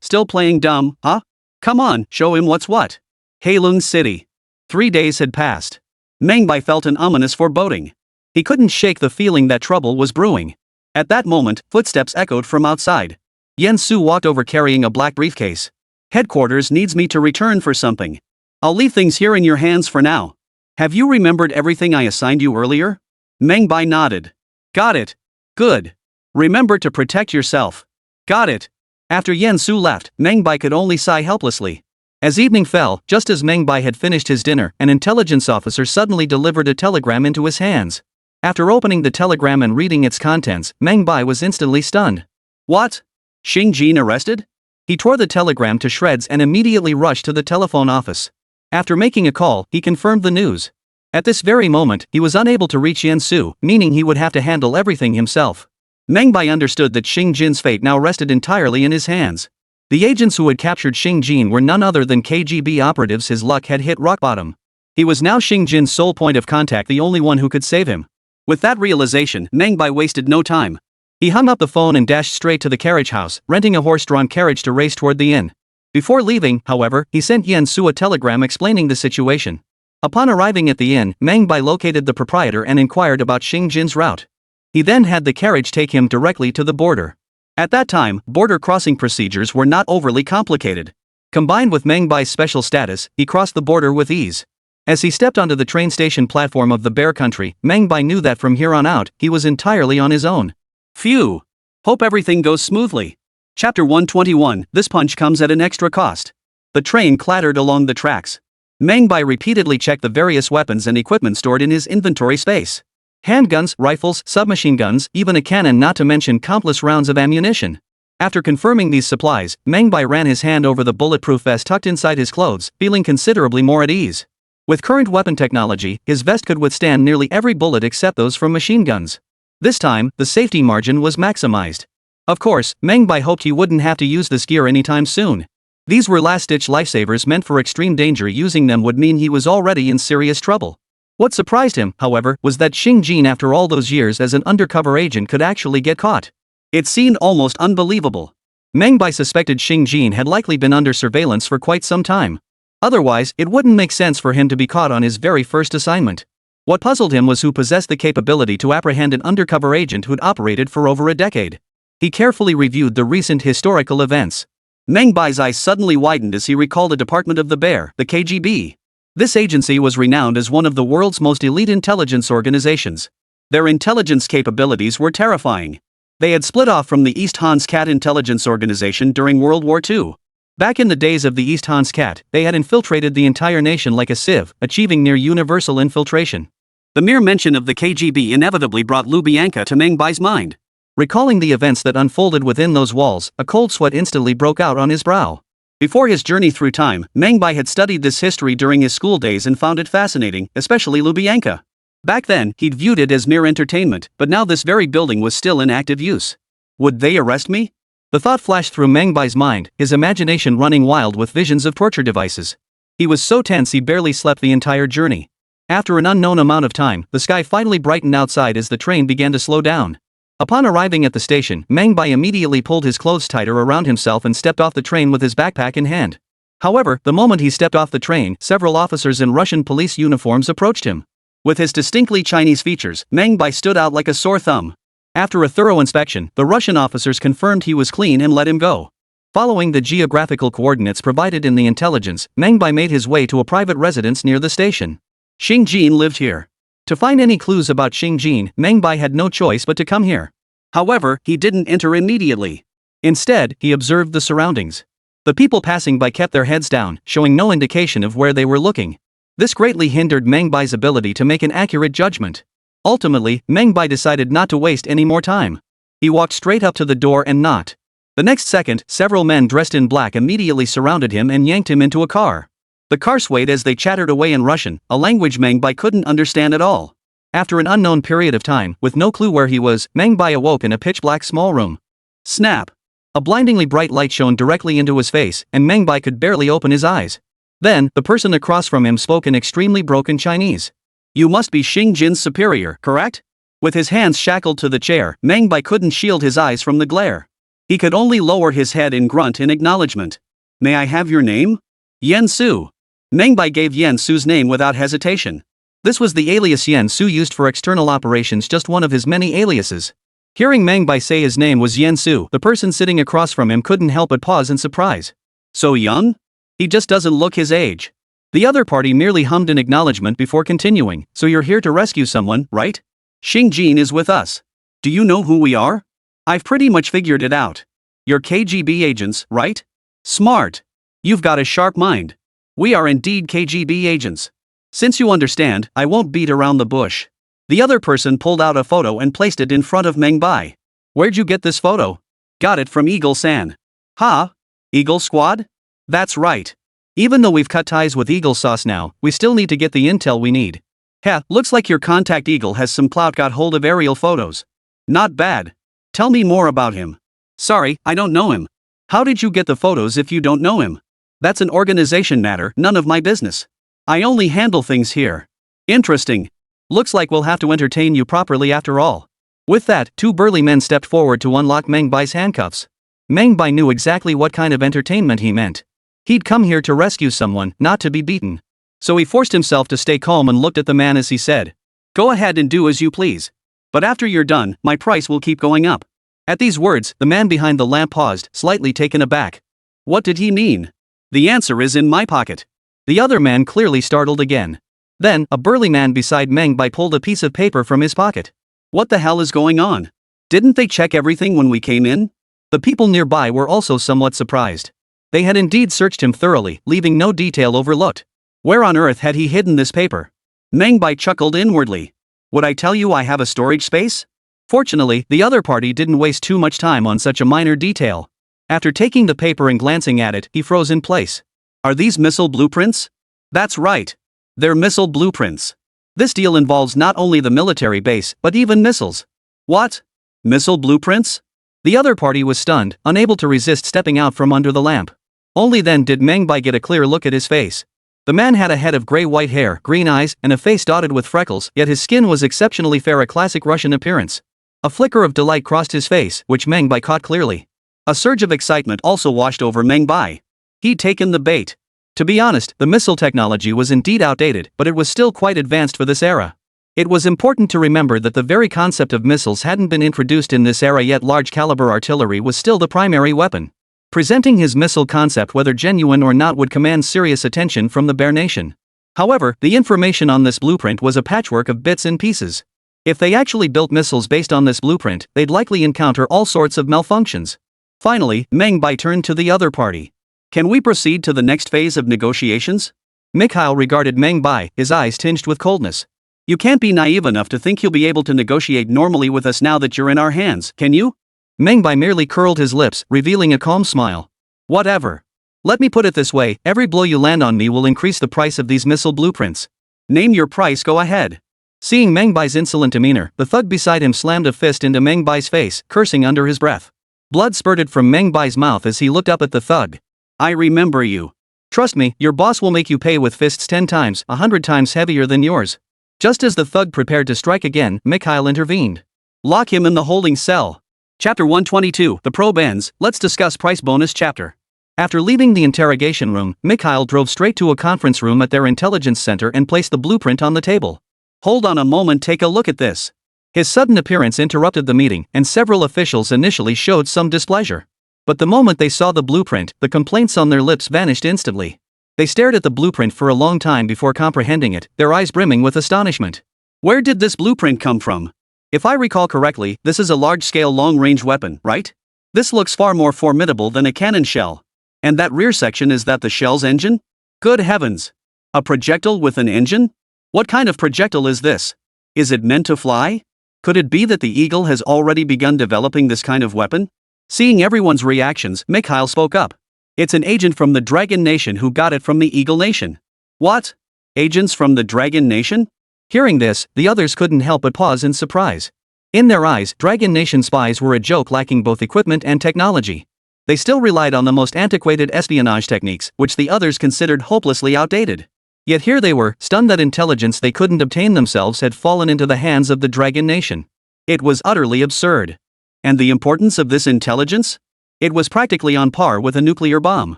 Still playing dumb, huh? Come on, show him what's what. Heilong City. 3 days had passed. Meng Bai felt an ominous foreboding. He couldn't shake the feeling that trouble was brewing. At that moment, footsteps echoed from outside. Yan Su walked over carrying a black briefcase. Headquarters needs me to return for something. I'll leave things here in your hands for now. Have you remembered everything I assigned you earlier? Meng Bai nodded. Got it. Good. Remember to protect yourself. Got it. After Yan Su left, Meng Bai could only sigh helplessly. As evening fell, just as Meng Bai had finished his dinner, an intelligence officer suddenly delivered a telegram into his hands. After opening the telegram and reading its contents, Meng Bai was instantly stunned. What? Xing Jin arrested? He tore the telegram to shreds and immediately rushed to the telephone office. After making a call, he confirmed the news. At this very moment, he was unable to reach Yan Su, meaning he would have to handle everything himself. Meng Bai understood that Xing Jin's fate now rested entirely in his hands. The agents who had captured Xing Jin were none other than KGB operatives. His luck had hit rock bottom. He was now Xing Jin's sole point of contact, the only one who could save him. With that realization, Meng Bai wasted no time. He hung up the phone and dashed straight to the carriage house, renting a horse-drawn carriage to race toward the inn. Before leaving, however, he sent Yan Su a telegram explaining the situation. Upon arriving at the inn, Meng Bai located the proprietor and inquired about Xing Jin's route. He then had the carriage take him directly to the border. At that time, border crossing procedures were not overly complicated. Combined with Meng Bai's special status, he crossed the border with ease. As he stepped onto the train station platform of the Bear Country, Meng Bai knew that from here on out, he was entirely on his own. Phew! Hope everything goes smoothly. Chapter 121, this punch comes at an extra cost. The train clattered along the tracks. Meng Bai repeatedly checked the various weapons and equipment stored in his inventory space. Handguns, rifles, submachine guns, even a cannon, not to mention countless rounds of ammunition. After confirming these supplies, Meng Bai ran his hand over the bulletproof vest tucked inside his clothes, feeling considerably more at ease. With current weapon technology, his vest could withstand nearly every bullet except those from machine guns. This time, the safety margin was maximized. Of course, Meng Bai hoped he wouldn't have to use this gear anytime soon. These were last-ditch lifesavers meant for extreme danger. Using them would mean he was already in serious trouble. What surprised him, however, was that Xing Jin, after all those years as an undercover agent, could actually get caught. It seemed almost unbelievable. Meng Bai suspected Xing Jin had likely been under surveillance for quite some time. Otherwise, it wouldn't make sense for him to be caught on his very first assignment. What puzzled him was who possessed the capability to apprehend an undercover agent who'd operated for over a decade. He carefully reviewed the recent historical events. Meng Bai's eyes suddenly widened as he recalled a department of the Bear, the KGB. This agency was renowned as one of the world's most elite intelligence organizations. Their intelligence capabilities were terrifying. They had split off from the East Han's Cat Intelligence Organization during World War II. Back in the days of the East Han's Cat, they had infiltrated the entire nation like a sieve, achieving near universal infiltration. The mere mention of the KGB inevitably brought Lubyanka to Meng Bai's mind. Recalling the events that unfolded within those walls, a cold sweat instantly broke out on his brow. Before his journey through time, Meng Bai had studied this history during his school days and found it fascinating, especially Lubyanka. Back then, he'd viewed it as mere entertainment, but now this very building was still in active use. Would they arrest me? The thought flashed through Meng Bai's mind, his imagination running wild with visions of torture devices. He was so tense he barely slept the entire journey. After an unknown amount of time, the sky finally brightened outside as the train began to slow down. Upon arriving at the station, Meng Bai immediately pulled his clothes tighter around himself and stepped off the train with his backpack in hand. However, the moment he stepped off the train, several officers in Russian police uniforms approached him. With his distinctly Chinese features, Meng Bai stood out like a sore thumb. After a thorough inspection, the Russian officers confirmed he was clean and let him go. Following the geographical coordinates provided in the intelligence, Meng Bai made his way to a private residence near the station. Xing Jin lived here. To find any clues about Xing Jin, Meng Bai had no choice but to come here. However, he didn't enter immediately. Instead, he observed the surroundings. The people passing by kept their heads down, showing no indication of where they were looking. This greatly hindered Meng Bai's ability to make an accurate judgment. Ultimately, Meng Bai decided not to waste any more time. He walked straight up to the door and knocked. The next second, several men dressed in black immediately surrounded him and yanked him into a car. The car swayed as they chattered away in Russian, a language Meng Bai couldn't understand at all. After an unknown period of time, with no clue where he was, Meng Bai awoke in a pitch-black small room. Snap! A blindingly bright light shone directly into his face, and Meng Bai could barely open his eyes. Then, the person across from him spoke in extremely broken Chinese. You must be Xing Jin's superior, correct? With his hands shackled to the chair, Meng Bai couldn't shield his eyes from the glare. He could only lower his head and grunt in acknowledgement. May I have your name? Yen Su. Meng Bai gave Yen Su's name without hesitation. This was the alias Yen Su used for external operations, just one of his many aliases. Hearing Meng Bai say his name was Yen Su, the person sitting across from him couldn't help but pause in surprise. So young? He just doesn't look his age. The other party merely hummed in acknowledgement before continuing. So you're here to rescue someone, right? Xing Jin is with us. Do you know who we are? I've pretty much figured it out. You're KGB agents, right? Smart. You've got a sharp mind. We are indeed KGB agents. Since you understand, I won't beat around the bush. The other person pulled out a photo and placed it in front of Meng Bai. Where'd you get this photo? Got it from Eagle-san. Huh? Eagle Squad? That's right. Even though we've cut ties with Eagle Sauce now, we still need to get the intel we need. Heh, looks like your contact Eagle has some clout, got hold of aerial photos. Not bad. Tell me more about him. Sorry, I don't know him. How did you get the photos if you don't know him? That's an organization matter, none of my business. I only handle things here. Interesting. Looks like we'll have to entertain you properly after all. With that, two burly men stepped forward to unlock Meng Bai's handcuffs. Meng Bai knew exactly what kind of entertainment he meant. He'd come here to rescue someone, not to be beaten. So he forced himself to stay calm and looked at the man as he said, "Go ahead and do as you please. But after you're done, my price will keep going up." At these words, the man behind the lamp paused, slightly taken aback. What did he mean? The answer is in my pocket. The other man clearly startled again. Then, a burly man beside Meng Bai pulled a piece of paper from his pocket. What the hell is going on? Didn't they check everything when we came in? The people nearby were also somewhat surprised. They had indeed searched him thoroughly, leaving no detail overlooked. Where on earth had he hidden this paper? Meng Bai chuckled inwardly. Would I tell you I have a storage space? Fortunately, the other party didn't waste too much time on such a minor detail. After taking the paper and glancing at it, he froze in place. Are these missile blueprints? That's right. They're missile blueprints. This deal involves not only the military base, but even missiles. What? Missile blueprints? The other party was stunned, unable to resist stepping out from under the lamp. Only then did Meng Bai get a clear look at his face. The man had a head of gray-white hair, green eyes, and a face dotted with freckles, yet his skin was exceptionally fair, a classic Russian appearance. A flicker of delight crossed his face, which Meng Bai caught clearly. A surge of excitement also washed over Meng Bai. He'd taken the bait. To be honest, the missile technology was indeed outdated, but it was still quite advanced for this era. It was important to remember that the very concept of missiles hadn't been introduced in this era yet. Large-caliber artillery was still the primary weapon. Presenting his missile concept, whether genuine or not, would command serious attention from the Bear Nation. However, the information on this blueprint was a patchwork of bits and pieces. If they actually built missiles based on this blueprint, they'd likely encounter all sorts of malfunctions. Finally, Meng Bai turned to the other party. Can we proceed to the next phase of negotiations? Mikhail regarded Meng Bai, his eyes tinged with coldness. You can't be naive enough to think you'll be able to negotiate normally with us now that you're in our hands, can you? Meng Bai merely curled his lips, revealing a calm smile. Whatever. Let me put it this way, every blow you land on me will increase the price of these missile blueprints. Name your price, go ahead. Seeing Meng Bai's insolent demeanor, the thug beside him slammed a fist into Meng Bai's face, cursing under his breath. Blood spurted from Meng Bai's mouth as he looked up at the thug. I remember you. Trust me, your boss will make you pay with fists 10 times, 100 times heavier than yours. Just as the thug prepared to strike again, Mikhail intervened. Lock him in the holding cell. Chapter 122, The Probe ends. Let's discuss price bonus chapter. After leaving the interrogation room, Mikhail drove straight to a conference room at their intelligence center and placed the blueprint on the table. Hold on a moment, take a look at this. His sudden appearance interrupted the meeting, and several officials initially showed some displeasure. But the moment they saw the blueprint, the complaints on their lips vanished instantly. They stared at the blueprint for a long time before comprehending it, their eyes brimming with astonishment. Where did this blueprint come from? If I recall correctly, this is a large-scale long-range weapon, right? This looks far more formidable than a cannon shell. And that rear section, is that the shell's engine? Good heavens! A projectile with an engine? What kind of projectile is this? Is it meant to fly? Could it be that the Eagle has already begun developing this kind of weapon? Seeing everyone's reactions, Mikhail spoke up. It's an agent from the Dragon Nation who got it from the Eagle Nation. What? Agents from the Dragon Nation? Hearing this, the others couldn't help but pause in surprise. In their eyes, Dragon Nation spies were a joke lacking both equipment and technology. They still relied on the most antiquated espionage techniques, which the others considered hopelessly outdated. Yet here they were, stunned that intelligence they couldn't obtain themselves had fallen into the hands of the Dragon Nation. It was utterly absurd. And the importance of this intelligence? It was practically on par with a nuclear bomb.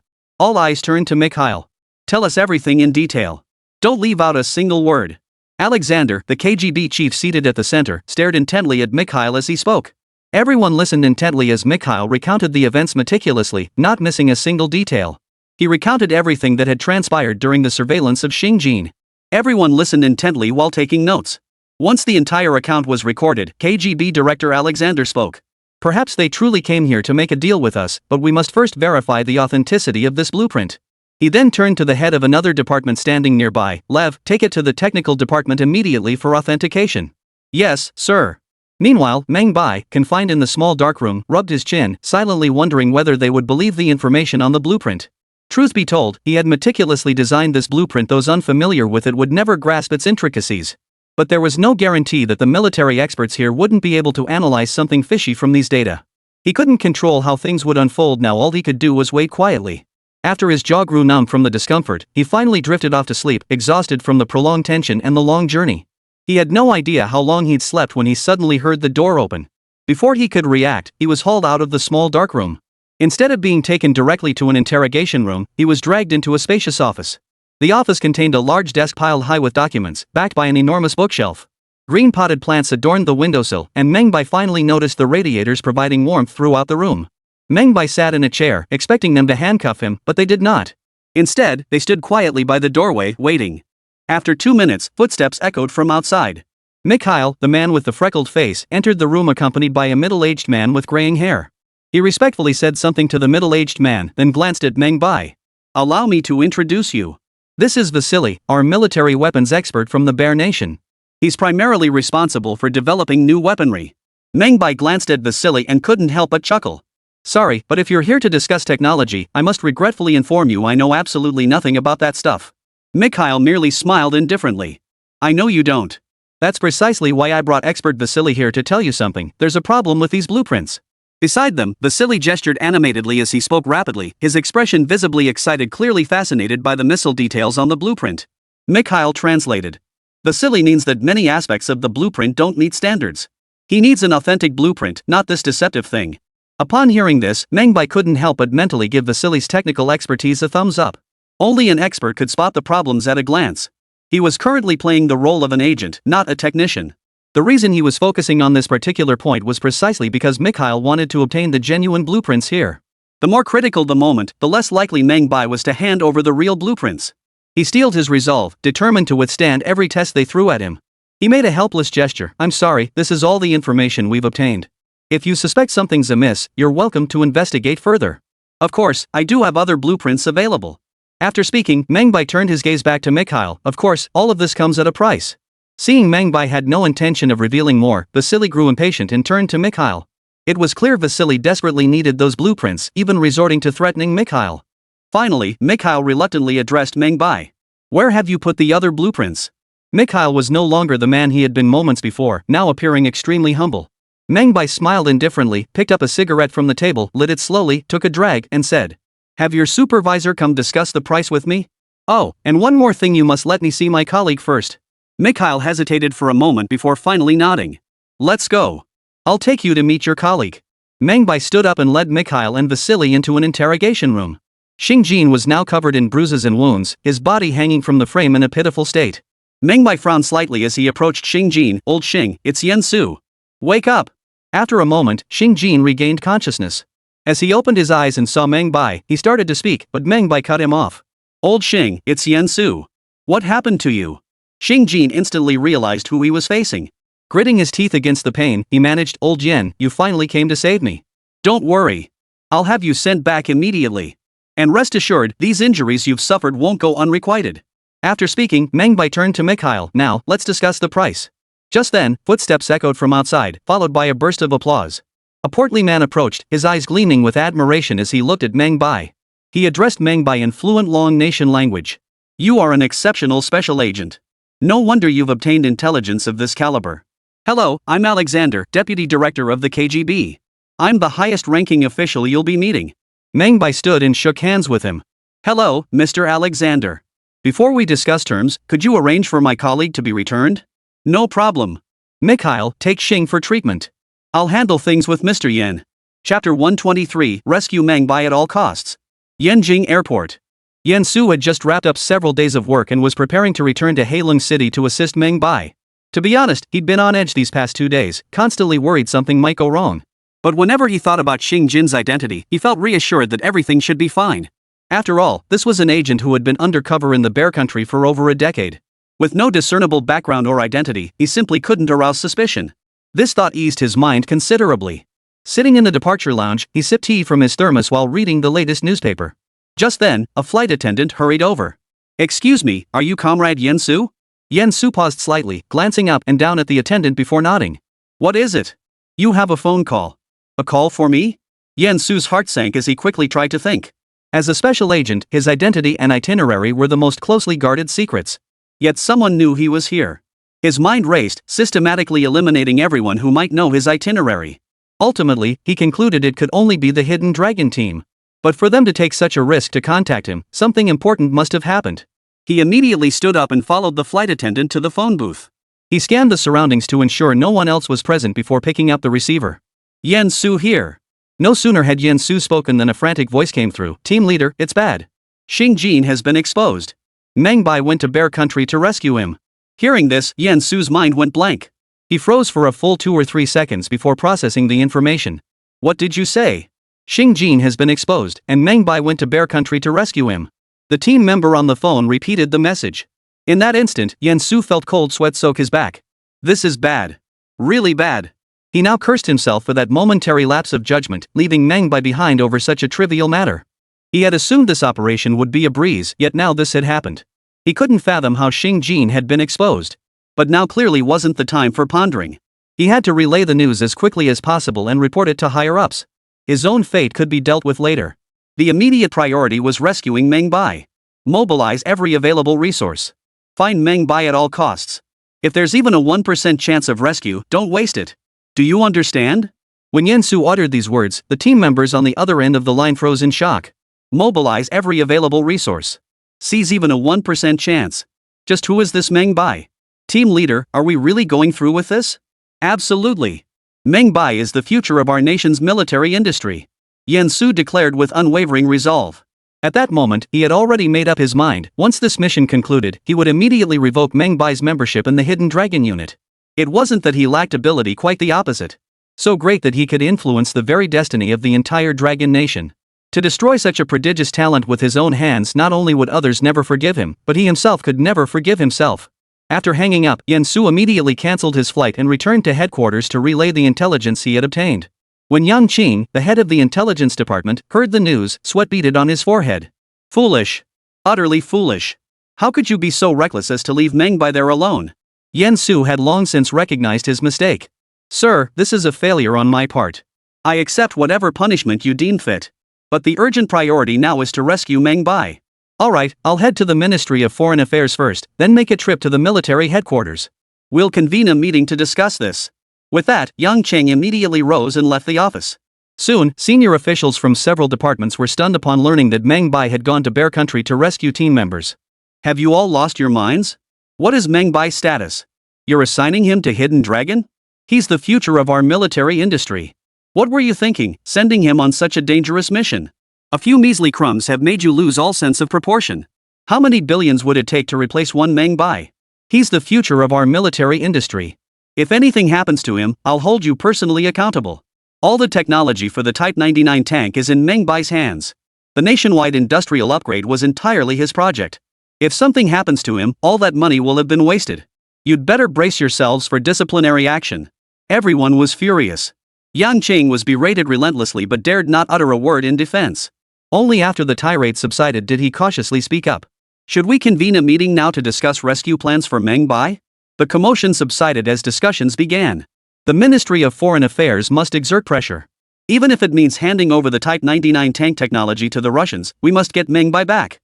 All eyes turned to Mikhail. Tell us everything in detail. Don't leave out a single word. Alexander, the KGB chief seated at the center, stared intently at Mikhail as he spoke. Everyone listened intently as Mikhail recounted the events meticulously, not missing a single detail. He recounted everything that had transpired during the surveillance of Xingjin. Everyone listened intently while taking notes. Once the entire account was recorded, KGB Director Alexander spoke. Perhaps they truly came here to make a deal with us, but we must first verify the authenticity of this blueprint. He then turned to the head of another department standing nearby. Lev, take it to the technical department immediately for authentication. Yes, sir. Meanwhile, Meng Bai, confined in the small dark room, rubbed his chin, silently wondering whether they would believe the information on the blueprint. Truth be told, he had meticulously designed this blueprint. Those unfamiliar with it would never grasp its intricacies. But there was no guarantee that the military experts here wouldn't be able to analyze something fishy from these data. He couldn't control how things would unfold now. All he could do was wait quietly. After his jaw grew numb from the discomfort, he finally drifted off to sleep, exhausted from the prolonged tension and the long journey. He had no idea how long he'd slept when he suddenly heard the door open. Before he could react, he was hauled out of the small dark room. Instead of being taken directly to an interrogation room, he was dragged into a spacious office. The office contained a large desk piled high with documents, backed by an enormous bookshelf. Green potted plants adorned the windowsill, and Meng Bai finally noticed the radiators providing warmth throughout the room. Meng Bai sat in a chair, expecting them to handcuff him, but they did not. Instead, they stood quietly by the doorway, waiting. After 2 minutes, footsteps echoed from outside. Mikhail, the man with the freckled face, entered the room accompanied by a middle-aged man with graying hair. He respectfully said something to the middle-aged man, then glanced at Meng Bai. Allow me to introduce you. This is Vasily, our military weapons expert from the Bear Nation. He's primarily responsible for developing new weaponry. Meng Bai glanced at Vasily and couldn't help but chuckle. Sorry, but if you're here to discuss technology, I must regretfully inform you I know absolutely nothing about that stuff. Mikhail merely smiled indifferently. I know you don't. That's precisely why I brought expert Vasily here to tell you something. There's a problem with these blueprints. Beside them, Vasily gestured animatedly as he spoke rapidly, his expression visibly excited, clearly fascinated by the missile details on the blueprint. Mikhail translated. Vasily means that many aspects of the blueprint don't meet standards. He needs an authentic blueprint, not this deceptive thing. Upon hearing this, Meng Bai couldn't help but mentally give Vasily's technical expertise a thumbs up. Only an expert could spot the problems at a glance. He was currently playing the role of an agent, not a technician. The reason he was focusing on this particular point was precisely because Mikhail wanted to obtain the genuine blueprints here. The more critical the moment, the less likely Meng Bai was to hand over the real blueprints. He steeled his resolve, determined to withstand every test they threw at him. He made a helpless gesture. I'm sorry, this is all the information we've obtained. If you suspect something's amiss, you're welcome to investigate further. Of course, I do have other blueprints available. After speaking, Meng Bai turned his gaze back to Mikhail. Of course, all of this comes at a price. Seeing Meng Bai had no intention of revealing more, Vasily grew impatient and turned to Mikhail. It was clear Vasily desperately needed those blueprints, even resorting to threatening Mikhail. Finally, Mikhail reluctantly addressed Meng Bai. Where have you put the other blueprints? Mikhail was no longer the man he had been moments before, now appearing extremely humble. Meng Bai smiled indifferently, picked up a cigarette from the table, lit it slowly, took a drag, and said, Have your supervisor come discuss the price with me? Oh, and one more thing, you must let me see my colleague first. Mikhail hesitated for a moment before finally nodding. Let's go. I'll take you to meet your colleague. Meng Bai stood up and led Mikhail and Vasily into an interrogation room. Xingjin was now covered in bruises and wounds, his body hanging from the frame in a pitiful state. Meng Bai frowned slightly as he approached Xingjin. Old Xing, it's Yen Su. Wake up. After a moment, Xingjin regained consciousness. As he opened his eyes and saw Meng Bai, he started to speak, but Meng Bai cut him off. Old Xing, it's Yen Su. What happened to you? Xingjin instantly realized who he was facing. Gritting his teeth against the pain, he managed, Old Yen, you finally came to save me. Don't worry. I'll have you sent back immediately. And rest assured, these injuries you've suffered won't go unrequited. After speaking, Meng Bai turned to Mikhail. Now, let's discuss the price. Just then, footsteps echoed from outside, followed by a burst of applause. A portly man approached, his eyes gleaming with admiration as he looked at Meng Bai. He addressed Meng Bai in fluent Long Nation language. You are an exceptional special agent. No wonder you've obtained intelligence of this caliber. Hello, I'm Alexander, Deputy Director of the KGB. I'm the highest-ranking official you'll be meeting. Meng Bai stood and shook hands with him. Hello, Mr. Alexander. Before we discuss terms, could you arrange for my colleague to be returned? No problem. Mikhail, take Xing for treatment. I'll handle things with Mr. Yan. Chapter 123, Rescue Meng Bai at all costs. Yanjing Airport. Yan Su had just wrapped up several days of work and was preparing to return to Heilong City to assist Meng Bai. To be honest, he'd been on edge these past 2 days, constantly worried something might go wrong. But whenever he thought about Xing Jin's identity, he felt reassured that everything should be fine. After all, this was an agent who had been undercover in the Bear Country for over a decade. With no discernible background or identity, he simply couldn't arouse suspicion. This thought eased his mind considerably. Sitting in the departure lounge, he sipped tea from his thermos while reading the latest newspaper. Just then, a flight attendant hurried over. Excuse me, are you Comrade Yan Su? Yan Su paused slightly, glancing up and down at the attendant before nodding. What is it? You have a phone call. A call for me? Yan Su's heart sank as he quickly tried to think. As a special agent, his identity and itinerary were the most closely guarded secrets. Yet someone knew he was here. His mind raced, systematically eliminating everyone who might know his itinerary. Ultimately, he concluded it could only be the Hidden Dragon team. But for them to take such a risk to contact him, something important must have happened. He immediately stood up and followed the flight attendant to the phone booth. He scanned the surroundings to ensure no one else was present before picking up the receiver. Yan Su here. No sooner had Yan Su spoken than a frantic voice came through. Team leader, it's bad. Xing Jin has been exposed. Meng Bai went to Bear Country to rescue him. Hearing this, Yan Su's mind went blank. He froze for a full 2 or 3 seconds before processing the information. What did you say? Xing Jin has been exposed, and Meng Bai went to Bear Country to rescue him. The team member on the phone repeated the message. In that instant, Yan Su felt cold sweat soak his back. This is bad. Really bad. He now cursed himself for that momentary lapse of judgment, leaving Meng Bai behind over such a trivial matter. He had assumed this operation would be a breeze, yet now this had happened. He couldn't fathom how Xing Jin had been exposed. But now clearly wasn't the time for pondering. He had to relay the news as quickly as possible and report it to higher-ups. His own fate could be dealt with later. The immediate priority was rescuing Meng Bai. Mobilize every available resource. Find Meng Bai at all costs. If there's even a 1% chance of rescue, don't waste it. Do you understand? When Yan Su uttered these words, the team members on the other end of the line froze in shock. Mobilize every available resource. Seize even a 1% chance. Just who is this Meng Bai? Team leader, are we really going through with this? Absolutely. Meng Bai is the future of our nation's military industry. Yan Su declared with unwavering resolve. At that moment, he had already made up his mind. Once this mission concluded, he would immediately revoke Meng Bai's membership in the Hidden Dragon unit. It wasn't that he lacked ability, quite the opposite. So great that he could influence the very destiny of the entire Dragon Nation. To destroy such a prodigious talent with his own hands, not only would others never forgive him, but he himself could never forgive himself. After hanging up, Yan Su immediately cancelled his flight and returned to headquarters to relay the intelligence he had obtained. When Yang Qing, the head of the intelligence department, heard the news, sweat beaded on his forehead. Foolish. Utterly foolish. How could you be so reckless as to leave Meng Bai there alone? Yan Su had long since recognized his mistake. Sir, this is a failure on my part. I accept whatever punishment you deem fit. But the urgent priority now is to rescue Meng Bai. Alright, I'll head to the Ministry of Foreign Affairs first, then make a trip to the military headquarters. We'll convene a meeting to discuss this. With that, Yang Cheng immediately rose and left the office. Soon, senior officials from several departments were stunned upon learning that Meng Bai had gone to Bear Country to rescue team members. Have you all lost your minds? What is Meng Bai's status? You're assigning him to Hidden Dragon? He's the future of our military industry. What were you thinking, sending him on such a dangerous mission? A few measly crumbs have made you lose all sense of proportion. How many billions would it take to replace one Meng Bai? He's the future of our military industry. If anything happens to him, I'll hold you personally accountable. All the technology for the Type 99 tank is in Meng Bai's hands. The nationwide industrial upgrade was entirely his project. If something happens to him, all that money will have been wasted. You'd better brace yourselves for disciplinary action. Everyone was furious. Yang Qing was berated relentlessly but dared not utter a word in defense. Only after the tirade subsided did he cautiously speak up. Should we convene a meeting now to discuss rescue plans for Meng Bai? The commotion subsided as discussions began. The Ministry of Foreign Affairs must exert pressure. Even if it means handing over the Type 99 tank technology to the Russians, we must get Meng Bai back.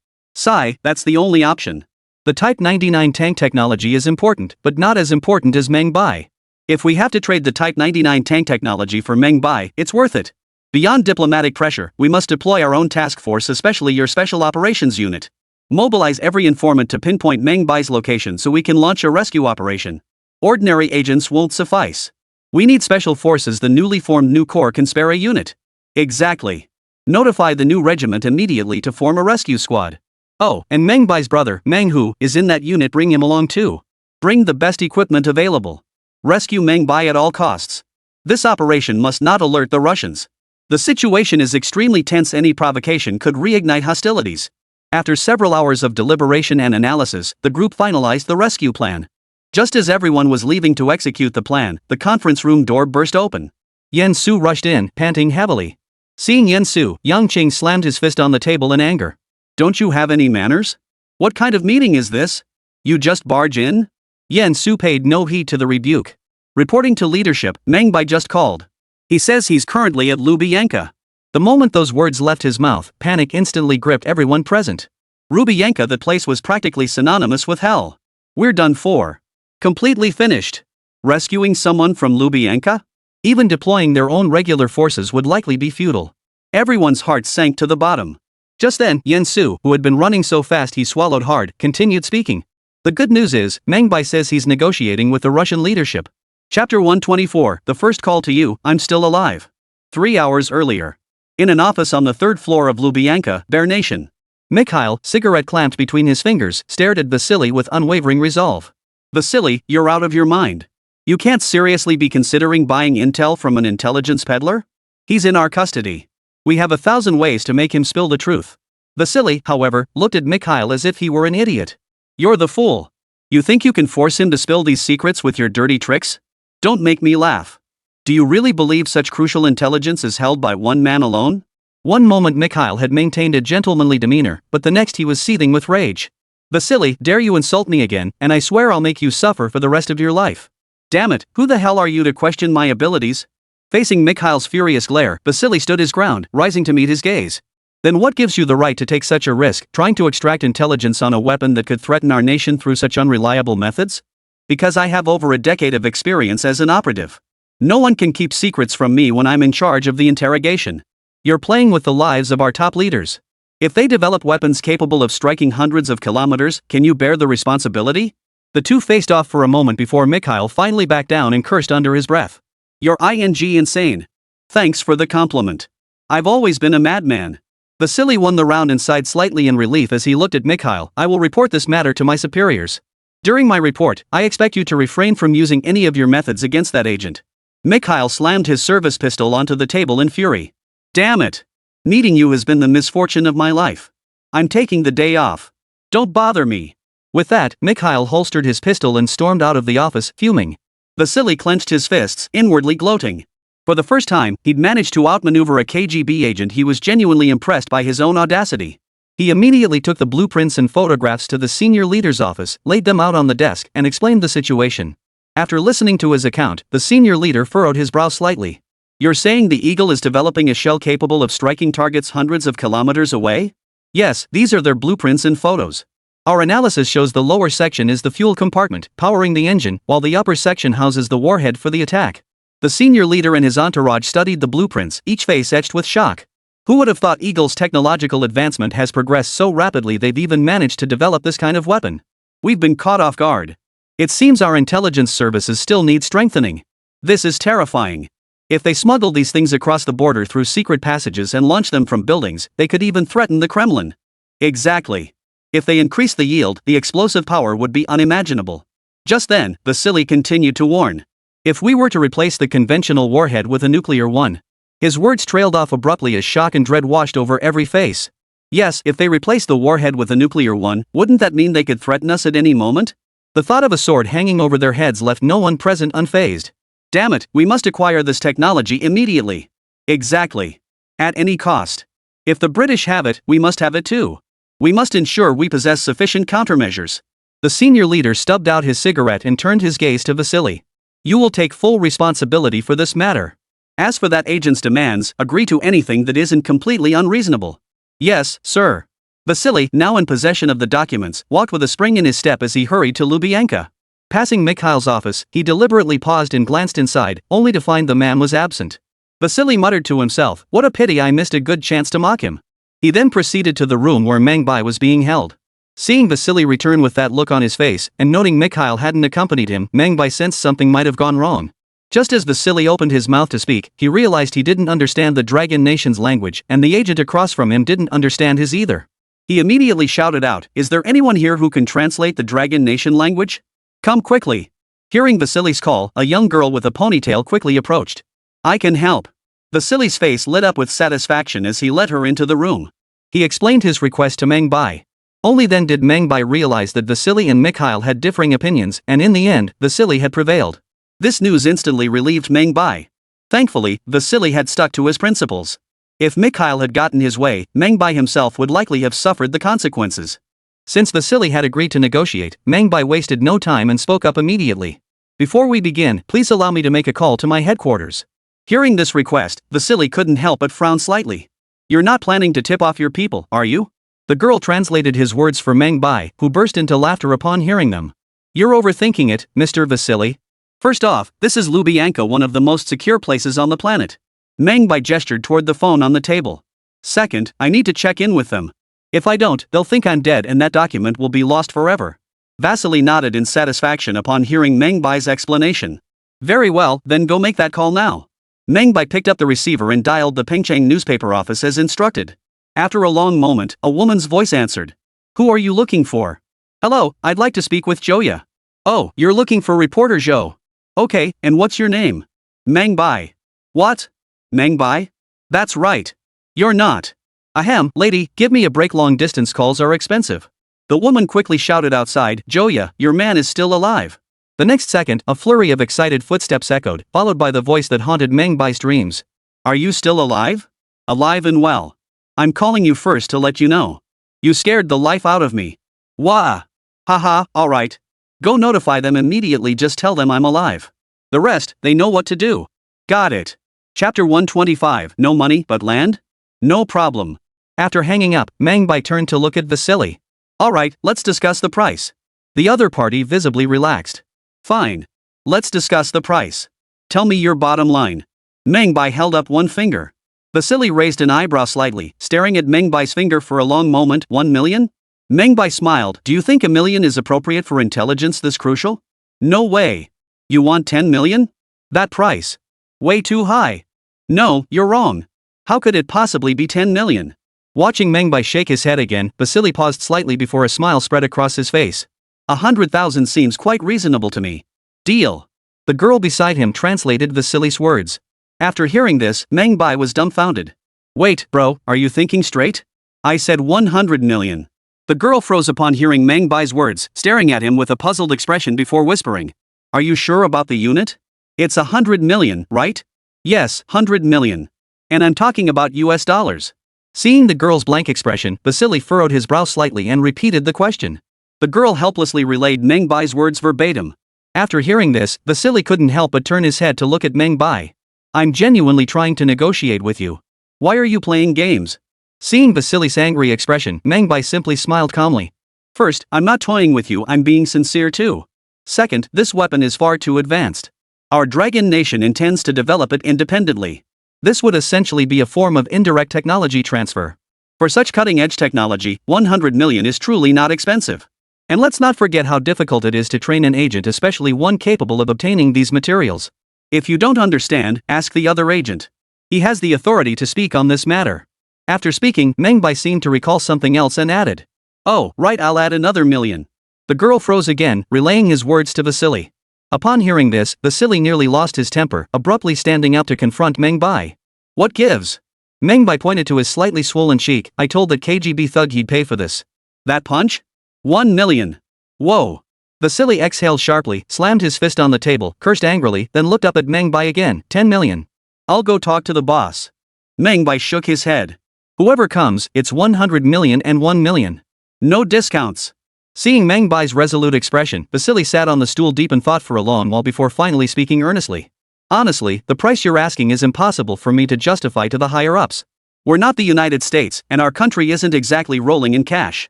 That's the only option. The Type 99 tank technology is important, but not as important as Meng Bai. If we have to trade the Type 99 tank technology for Meng Bai, it's worth it. Beyond diplomatic pressure, we must deploy our own task force, especially your Special Operations Unit. Mobilize every informant to pinpoint Meng Bai's location so we can launch a rescue operation. Ordinary agents won't suffice. We need Special Forces, the newly formed New Corps Conspira unit. Exactly. Notify the new regiment immediately to form a rescue squad. Oh, and Meng Bai's brother, Meng Hu, is in that unit. Bring him along too. Bring the best equipment available. Rescue Meng Bai at all costs. This operation must not alert the Russians. The situation is extremely tense. Any provocation could reignite hostilities. After several hours of deliberation and analysis, the group finalized the rescue plan. Just as everyone was leaving to execute the plan, the conference room door burst open. Yen Su rushed in, panting heavily. Seeing Yen Su, Yang Qing slammed his fist on the table in anger. Don't you have any manners? What kind of meeting is this? You just barge in? Yen Su paid no heed to the rebuke. Reporting to leadership, Meng Bai just called. He says he's currently at Lubyanka. The moment those words left his mouth, panic instantly gripped everyone present. Lubyanka, that place was practically synonymous with hell. We're done for. Completely finished. Rescuing someone from Lubyanka? Even deploying their own regular forces would likely be futile. Everyone's heart sank to the bottom. Just then, Yen Su, who had been running so fast he swallowed hard, continued speaking. The good news is, Meng Bai says he's negotiating with the Russian leadership. Chapter 124, The First Call to You, I'm Still Alive. 3 hours earlier. In an office on the 3rd floor of Lubyanka, Bear Nation. Mikhail, cigarette clamped between his fingers, stared at Vasily with unwavering resolve. Vasily, you're out of your mind. You can't seriously be considering buying intel from an intelligence peddler? He's in our custody. We have 1,000 ways to make him spill the truth. Vasily, however, looked at Mikhail as if he were an idiot. You're the fool. You think you can force him to spill these secrets with your dirty tricks? Don't make me laugh. Do you really believe such crucial intelligence is held by one man alone? One moment Mikhail had maintained a gentlemanly demeanor, but the next he was seething with rage. Vasily, dare you insult me again, and I swear I'll make you suffer for the rest of your life. Damn it, who the hell are you to question my abilities? Facing Mikhail's furious glare, Vasily stood his ground, rising to meet his gaze. Then what gives you the right to take such a risk, trying to extract intelligence on a weapon that could threaten our nation through such unreliable methods? Because I have over a decade of experience as an operative. No one can keep secrets from me when I'm in charge of the interrogation. You're playing with the lives of our top leaders. If they develop weapons capable of striking hundreds of kilometers, can you bear the responsibility? The two faced off for a moment before Mikhail finally backed down and cursed under his breath. You're insane. Thanks for the compliment. I've always been a madman. Vasily won the round and sighed slightly in relief as he looked at Mikhail. I will report this matter to my superiors. During my report, I expect you to refrain from using any of your methods against that agent. Mikhail slammed his service pistol onto the table in fury. Damn it. Meeting you has been the misfortune of my life. I'm taking the day off. Don't bother me. With that, Mikhail holstered his pistol and stormed out of the office, fuming. Vasily clenched his fists, inwardly gloating. For the first time, he'd managed to outmaneuver a KGB agent. He was genuinely impressed by his own audacity. He immediately took the blueprints and photographs to the senior leader's office, laid them out on the desk, and explained the situation. After listening to his account, the senior leader furrowed his brow slightly. You're saying the Eagle is developing a shell capable of striking targets hundreds of kilometers away? Yes, these are their blueprints and photos. Our analysis shows the lower section is the fuel compartment, powering the engine, while the upper section houses the warhead for the attack. The senior leader and his entourage studied the blueprints, each face etched with shock. Who would have thought Eagle's technological advancement has progressed so rapidly they've even managed to develop this kind of weapon? We've been caught off guard. It seems our intelligence services still need strengthening. This is terrifying. If they smuggle these things across the border through secret passages and launch them from buildings, they could even threaten the Kremlin. Exactly. If they increase the yield, the explosive power would be unimaginable. Just then, Vasily continued to warn. If we were to replace the conventional warhead with a nuclear one. His words trailed off abruptly as shock and dread washed over every face. Yes, if they replace the warhead with a nuclear one, wouldn't that mean they could threaten us at any moment? The thought of a sword hanging over their heads left no one present unfazed. Damn it, we must acquire this technology immediately. Exactly. At any cost. If the British have it, we must have it too. We must ensure we possess sufficient countermeasures. The senior leader stubbed out his cigarette and turned his gaze to Vasily. You will take full responsibility for this matter. As for that agent's demands, agree to anything that isn't completely unreasonable. Yes, sir. Vasily, now in possession of the documents, walked with a spring in his step as he hurried to Lubyanka. Passing Mikhail's office, he deliberately paused and glanced inside, only to find the man was absent. Vasily muttered to himself, "What a pity, I missed a good chance to mock him." He then proceeded to the room where Meng Bai was being held. Seeing Vasily return with that look on his face, and noting Mikhail hadn't accompanied him, Meng Bai sensed something might have gone wrong. Just as Vasily opened his mouth to speak, he realized he didn't understand the Dragon Nation's language, and the agent across from him didn't understand his either. He immediately shouted out, "Is there anyone here who can translate the Dragon Nation language? Come quickly." Hearing Vasily's call, a young girl with a ponytail quickly approached. "I can help." Vasily's face lit up with satisfaction as he led her into the room. He explained his request to Meng Bai. Only then did Meng Bai realize that Vasily and Mikhail had differing opinions, and in the end, Vasily had prevailed. This news instantly relieved Meng Bai. Thankfully, Vasily had stuck to his principles. If Mikhail had gotten his way, Meng Bai himself would likely have suffered the consequences. Since Vasily had agreed to negotiate, Meng Bai wasted no time and spoke up immediately. "Before we begin, please allow me to make a call to my headquarters." Hearing this request, Vasily couldn't help but frown slightly. "You're not planning to tip off your people, are you?" The girl translated his words for Meng Bai, who burst into laughter upon hearing them. "You're overthinking it, Mr. Vasily. First off, this is Lubyanka, one of the most secure places on the planet." Meng Bai gestured toward the phone on the table. "Second, I need to check in with them. If I don't, they'll think I'm dead and that document will be lost forever." Vasily nodded in satisfaction upon hearing Meng Bai's explanation. "Very well, then go make that call now." Meng Bai picked up the receiver and dialed the Pengcheng newspaper office as instructed. After a long moment, a woman's voice answered. "Who are you looking for?" "Hello, I'd like to speak with Joya." "Oh, you're looking for reporter Zhou. Okay, and what's your name?" "Meng Bai." "What? Meng Bai? That's right. You're not." "Ahem, lady, give me a break, long distance calls are expensive." The woman quickly shouted outside, "Joya, your man is still alive." The next second, a flurry of excited footsteps echoed, followed by the voice that haunted Meng Bai's dreams. "Are you still alive?" "Alive and well. I'm calling you first to let you know. You scared the life out of me." "Wah! Haha, alright. Go notify them immediately, just tell them I'm alive. The rest, they know what to do." "Got it." Chapter 125, No money but land? No problem. After hanging up, Meng Bai turned to look at Vasily. "Alright, let's discuss the price." The other party visibly relaxed. "Fine. Let's discuss the price. Tell me your bottom line." Meng Bai held up one finger. Vasily raised an eyebrow slightly, staring at Meng Bai's finger for a long moment. 1 million? Meng Bai smiled. "Do you think 1 million is appropriate for intelligence this crucial?" "No way. You want 10 million? That price? Way too high." "No, you're wrong. How could it possibly be 10 million? Watching Meng Bai shake his head again, Vasily paused slightly before a smile spread across his face. 100,000 seems quite reasonable to me. Deal." The girl beside him translated Vasily's words. After hearing this, Meng Bai was dumbfounded. "Wait, bro, are you thinking straight? I said 100 million. The girl froze upon hearing Meng Bai's words, staring at him with a puzzled expression before whispering. "Are you sure about the unit? It's 100 million, right?" "Yes, 100 million. And I'm talking about US dollars." Seeing the girl's blank expression, Vasily furrowed his brow slightly and repeated the question. The girl helplessly relayed Meng Bai's words verbatim. After hearing this, Vasily couldn't help but turn his head to look at Meng Bai. "I'm genuinely trying to negotiate with you. Why are you playing games?" Seeing Vasily's angry expression, Meng Bai simply smiled calmly. "First, I'm not toying with you, I'm being sincere too. Second, this weapon is far too advanced. Our Dragon Nation intends to develop it independently. This would essentially be a form of indirect technology transfer. For such cutting-edge technology, 100 million is truly not expensive. And let's not forget how difficult it is to train an agent, especially one capable of obtaining these materials. If you don't understand, ask the other agent. He has the authority to speak on this matter." After speaking, Meng Bai seemed to recall something else and added, "Oh, right, I'll add another million." The girl froze again, relaying his words to Vasily. Upon hearing this, Vasily nearly lost his temper, abruptly standing up to confront Meng Bai. "What gives?" Meng Bai pointed to his slightly swollen cheek. "I told that KGB thug he'd pay for this." "That punch? 1 million. Whoa." Vasily exhaled sharply, slammed his fist on the table, cursed angrily, then looked up at Meng Bai again. 10 million. "I'll go talk to the boss." Meng Bai shook his head. "Whoever comes, it's 100 million and 1 million. No discounts." Seeing Meng Bai's resolute expression, Vasily sat on the stool deep in thought for a long while before finally speaking earnestly. "Honestly, the price you're asking is impossible for me to justify to the higher-ups. We're not the United States, and our country isn't exactly rolling in cash.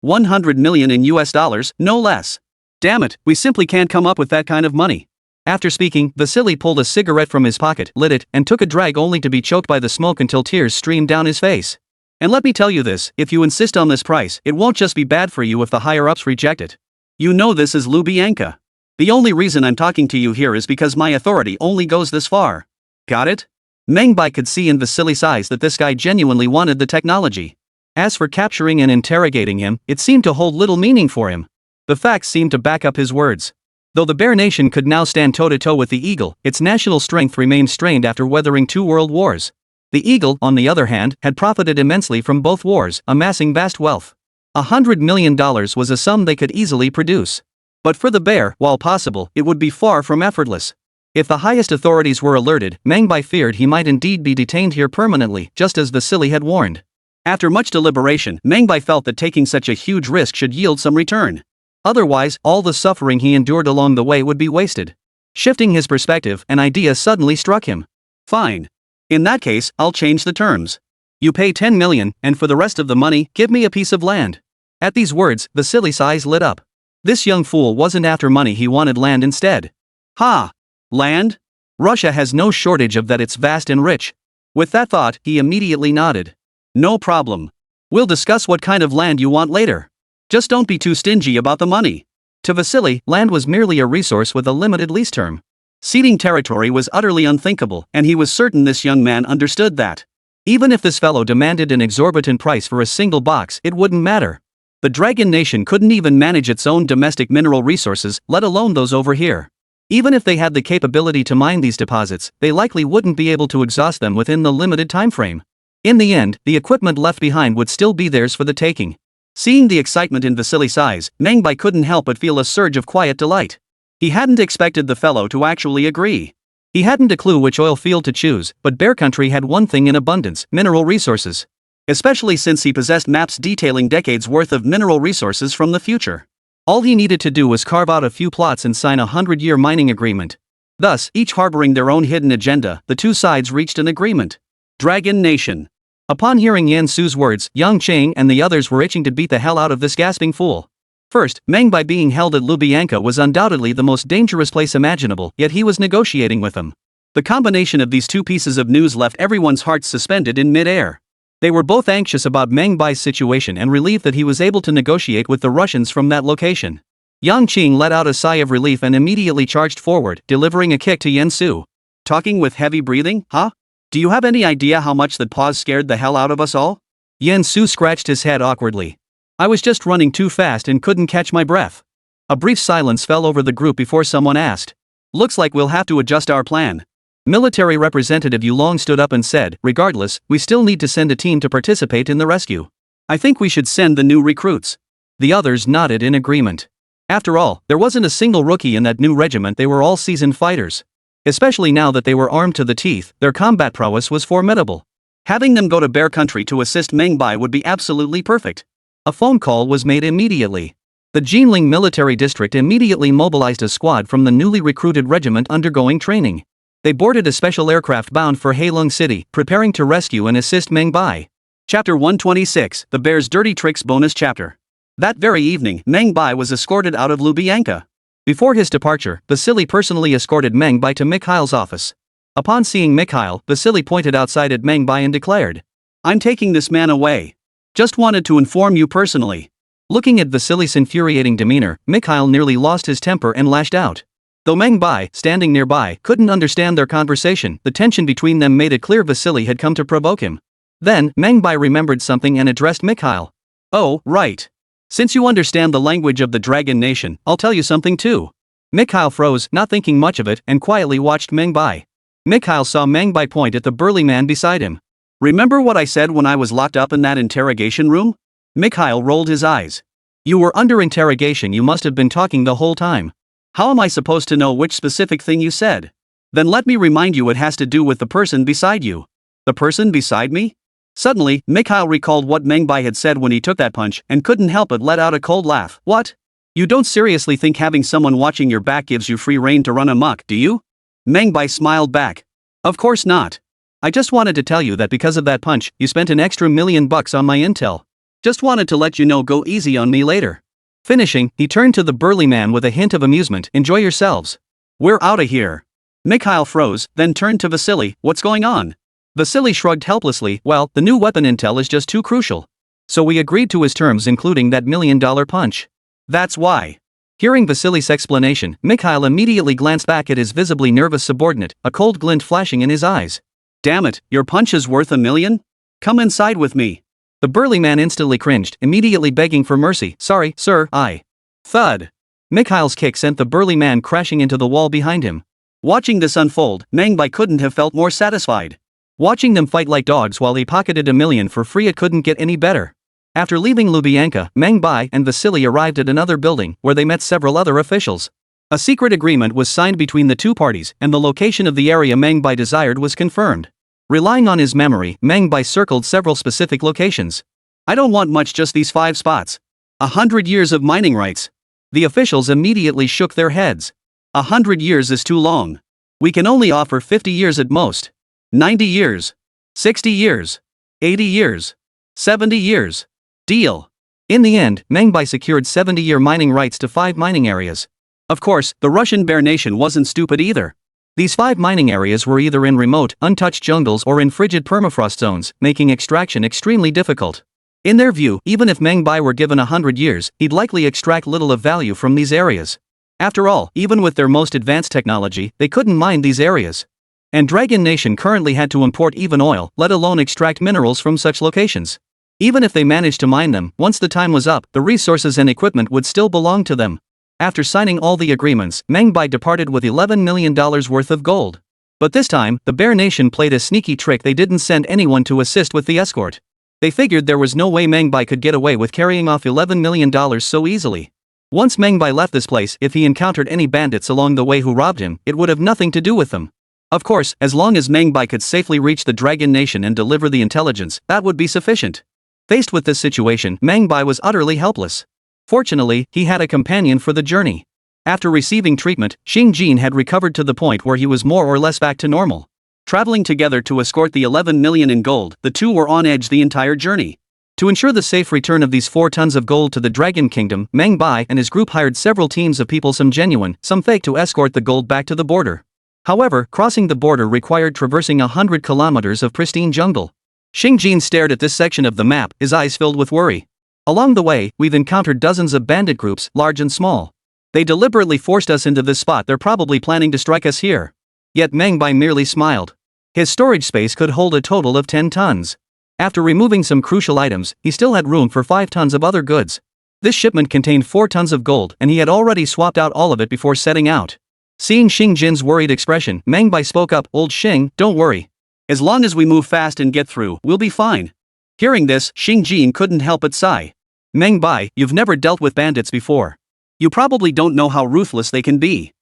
100 million in US dollars, no less. Damn it, we simply can't come up with that kind of money. After speaking, Vasily pulled a cigarette from his pocket, lit it, and took a drag only to be choked by the smoke until tears streamed down his face. And let me tell you this, if you insist on this price, it won't just be bad for you if the higher-ups reject it. You know this is Lubyanka. The only reason I'm talking to you here is because my authority only goes this far. Got it? Meng Bai could see in Vasily's eyes that this guy genuinely wanted the technology. As for capturing and interrogating him, it seemed to hold little meaning for him. The facts seemed to back up his words. Though the Bear Nation could now stand toe-to-toe with the Eagle, its national strength remained strained after weathering 2 world wars. The Eagle, on the other hand, had profited immensely from both wars, amassing vast wealth. $100 million was a sum they could easily produce. But for the Bear, while possible, it would be far from effortless. If the highest authorities were alerted, Meng Bai feared he might indeed be detained here permanently, just as Vasily had warned. After much deliberation, Meng Bai felt that taking such a huge risk should yield some return. Otherwise, all the suffering he endured along the way would be wasted. Shifting his perspective, an idea suddenly struck him. Fine. In that case, I'll change the terms. You pay 10 million, and for the rest of the money, give me a piece of land. At these words, Vasily's eyes lit up. This young fool wasn't after money, he wanted land instead. Ha! Land? Russia has no shortage of that, it's vast and rich. With that thought, he immediately nodded. No problem. We'll discuss what kind of land you want later. Just don't be too stingy about the money. To Vasily, land was merely a resource with a limited lease term. Ceding territory was utterly unthinkable, and he was certain this young man understood that. Even if this fellow demanded an exorbitant price for a single box, it wouldn't matter. The Dragon Nation couldn't even manage its own domestic mineral resources, let alone those over here. Even if they had the capability to mine these deposits, they likely wouldn't be able to exhaust them within the limited time frame. In the end, the equipment left behind would still be theirs for the taking. Seeing the excitement in Vasily's eyes, Meng Bai couldn't help but feel a surge of quiet delight. He hadn't expected the fellow to actually agree. He hadn't a clue which oil field to choose, but Bear Country had one thing in abundance: mineral resources. Especially since he possessed maps detailing decades worth of mineral resources from the future. All he needed to do was carve out a few plots and sign a 100-year mining agreement. Thus, each harboring their own hidden agenda, the two sides reached an agreement. Dragon Nation. Upon hearing Yan Su's words, Yang Cheng and the others were itching to beat the hell out of this gasping fool. First, Meng Bai being held at Lubyanka was undoubtedly the most dangerous place imaginable, yet he was negotiating with them. The combination of these two pieces of news left everyone's hearts suspended in mid-air. They were both anxious about Meng Bai's situation and relieved that he was able to negotiate with the Russians from that location. Yang Qing let out a sigh of relief and immediately charged forward, delivering a kick to Yan Su. Talking with heavy breathing, huh? Do you have any idea how much that pause scared the hell out of us all? Yan Su scratched his head awkwardly. I was just running too fast and couldn't catch my breath. A brief silence fell over the group before someone asked. Looks like we'll have to adjust our plan. Military Representative Yulong stood up and said, regardless, we still need to send a team to participate in the rescue. I think we should send the new recruits. The others nodded in agreement. After all, there wasn't a single rookie in that new regiment, they were all seasoned fighters. Especially now that they were armed to the teeth, their combat prowess was formidable. Having them go to Bear Country to assist Meng Bai would be absolutely perfect. A phone call was made immediately. The Jinling Military District immediately mobilized a squad from the newly recruited regiment undergoing training. They boarded a special aircraft bound for Heilong City, preparing to rescue and assist Meng Bai. Chapter 126, The Bear's Dirty Tricks Bonus Chapter. That very evening, Meng Bai was escorted out of Lubyanka. Before his departure, Vasily personally escorted Meng Bai to Mikhail's office. Upon seeing Mikhail, Vasily pointed outside at Meng Bai and declared, I'm taking this man away. Just wanted to inform you personally. Looking at Vasily's infuriating demeanor, Mikhail nearly lost his temper and lashed out. Though Meng Bai, standing nearby, couldn't understand their conversation, the tension between them made it clear Vasily had come to provoke him. Then, Meng Bai remembered something and addressed Mikhail. Oh, right. Since you understand the language of the Dragon Nation, I'll tell you something too. Mikhail froze, not thinking much of it, and quietly watched Meng Bai. Mikhail saw Meng Bai point at the burly man beside him. Remember what I said when I was locked up in that interrogation room? Mikhail rolled his eyes. You were under interrogation, you must have been talking the whole time. How am I supposed to know which specific thing you said? Then let me remind you, it has to do with the person beside you. The person beside me? Suddenly, Mikhail recalled what Meng Bai had said when he took that punch and couldn't help but let out a cold laugh. What? You don't seriously think having someone watching your back gives you free rein to run amok, do you? Meng Bai smiled back. Of course not. I just wanted to tell you that because of that punch, you spent an extra $1 million on my intel. Just wanted to let you know, go easy on me later. Finishing, he turned to the burly man with a hint of amusement. Enjoy yourselves. We're outta here. Mikhail froze, then turned to Vasily. What's going on? Vasily shrugged helplessly. Well, the new weapon intel is just too crucial. So we agreed to his terms, including that $1 million punch. That's why. Hearing Vasily's explanation, Mikhail immediately glanced back at his visibly nervous subordinate, a cold glint flashing in his eyes. Damn it, your punch is worth $1 million? Come inside with me. The burly man instantly cringed, immediately begging for mercy. Sorry, sir, I. Thud. Mikhail's kick sent the burly man crashing into the wall behind him. Watching this unfold, Meng Bai couldn't have felt more satisfied. Watching them fight like dogs while he pocketed $1 million for free, it couldn't get any better. After leaving Lubyanka, Meng Bai and Vasily arrived at another building where they met several other officials. A secret agreement was signed between the two parties, and the location of the area Meng Bai desired was confirmed. Relying on his memory, Meng Bai circled several specific locations. I don't want much, just these 5 spots. 100 years of mining rights. The officials immediately shook their heads. 100 years is too long. We can only offer 50 years at most. 90 years. 60 years. 80 years. 70 years. Deal. In the end, Meng Bai secured 70-year mining rights to 5 mining areas. Of course, the Russian Bear Nation wasn't stupid either. These 5 mining areas were either in remote, untouched jungles or in frigid permafrost zones, making extraction extremely difficult. In their view, even if Meng Bai were given 100 years, he'd likely extract little of value from these areas. After all, even with their most advanced technology, they couldn't mine these areas. And Dragon Nation currently had to import even oil, let alone extract minerals from such locations. Even if they managed to mine them, once the time was up, the resources and equipment would still belong to them. After signing all the agreements, Meng Bai departed with $11 million worth of gold. But this time, the Bear Nation played a sneaky trick. They didn't send anyone to assist with the escort. They figured there was no way Meng Bai could get away with carrying off $11 million so easily. Once Meng Bai left this place, if he encountered any bandits along the way who robbed him, it would have nothing to do with them. Of course, as long as Meng Bai could safely reach the Dragon Nation and deliver the intelligence, that would be sufficient. Faced with this situation, Meng Bai was utterly helpless. Fortunately, he had a companion for the journey. After receiving treatment, Xing Jin had recovered to the point where he was more or less back to normal. Traveling together to escort the $11 million in gold, the two were on edge the entire journey. To ensure the safe return of these 4 tons of gold to the Dragon Kingdom, Meng Bai and his group hired several teams of people, some genuine, some fake, to escort the gold back to the border. However, crossing the border required traversing 100 kilometers of pristine jungle. Xing Jin stared at this section of the map, his eyes filled with worry. Along the way, we've encountered dozens of bandit groups, large and small. They deliberately forced us into this spot. They're probably planning to strike us here. Yet Meng Bai merely smiled. His storage space could hold a total of 10 tons. After removing some crucial items, he still had room for 5 tons of other goods. This shipment contained 4 tons of gold, and he had already swapped out all of it before setting out. Seeing Xing Jin's worried expression, Meng Bai spoke up. Old Xing, don't worry. As long as we move fast and get through, we'll be fine. Hearing this, Xing Jin couldn't help but sigh. Meng Bai, you've never dealt with bandits before. You probably don't know how ruthless they can be.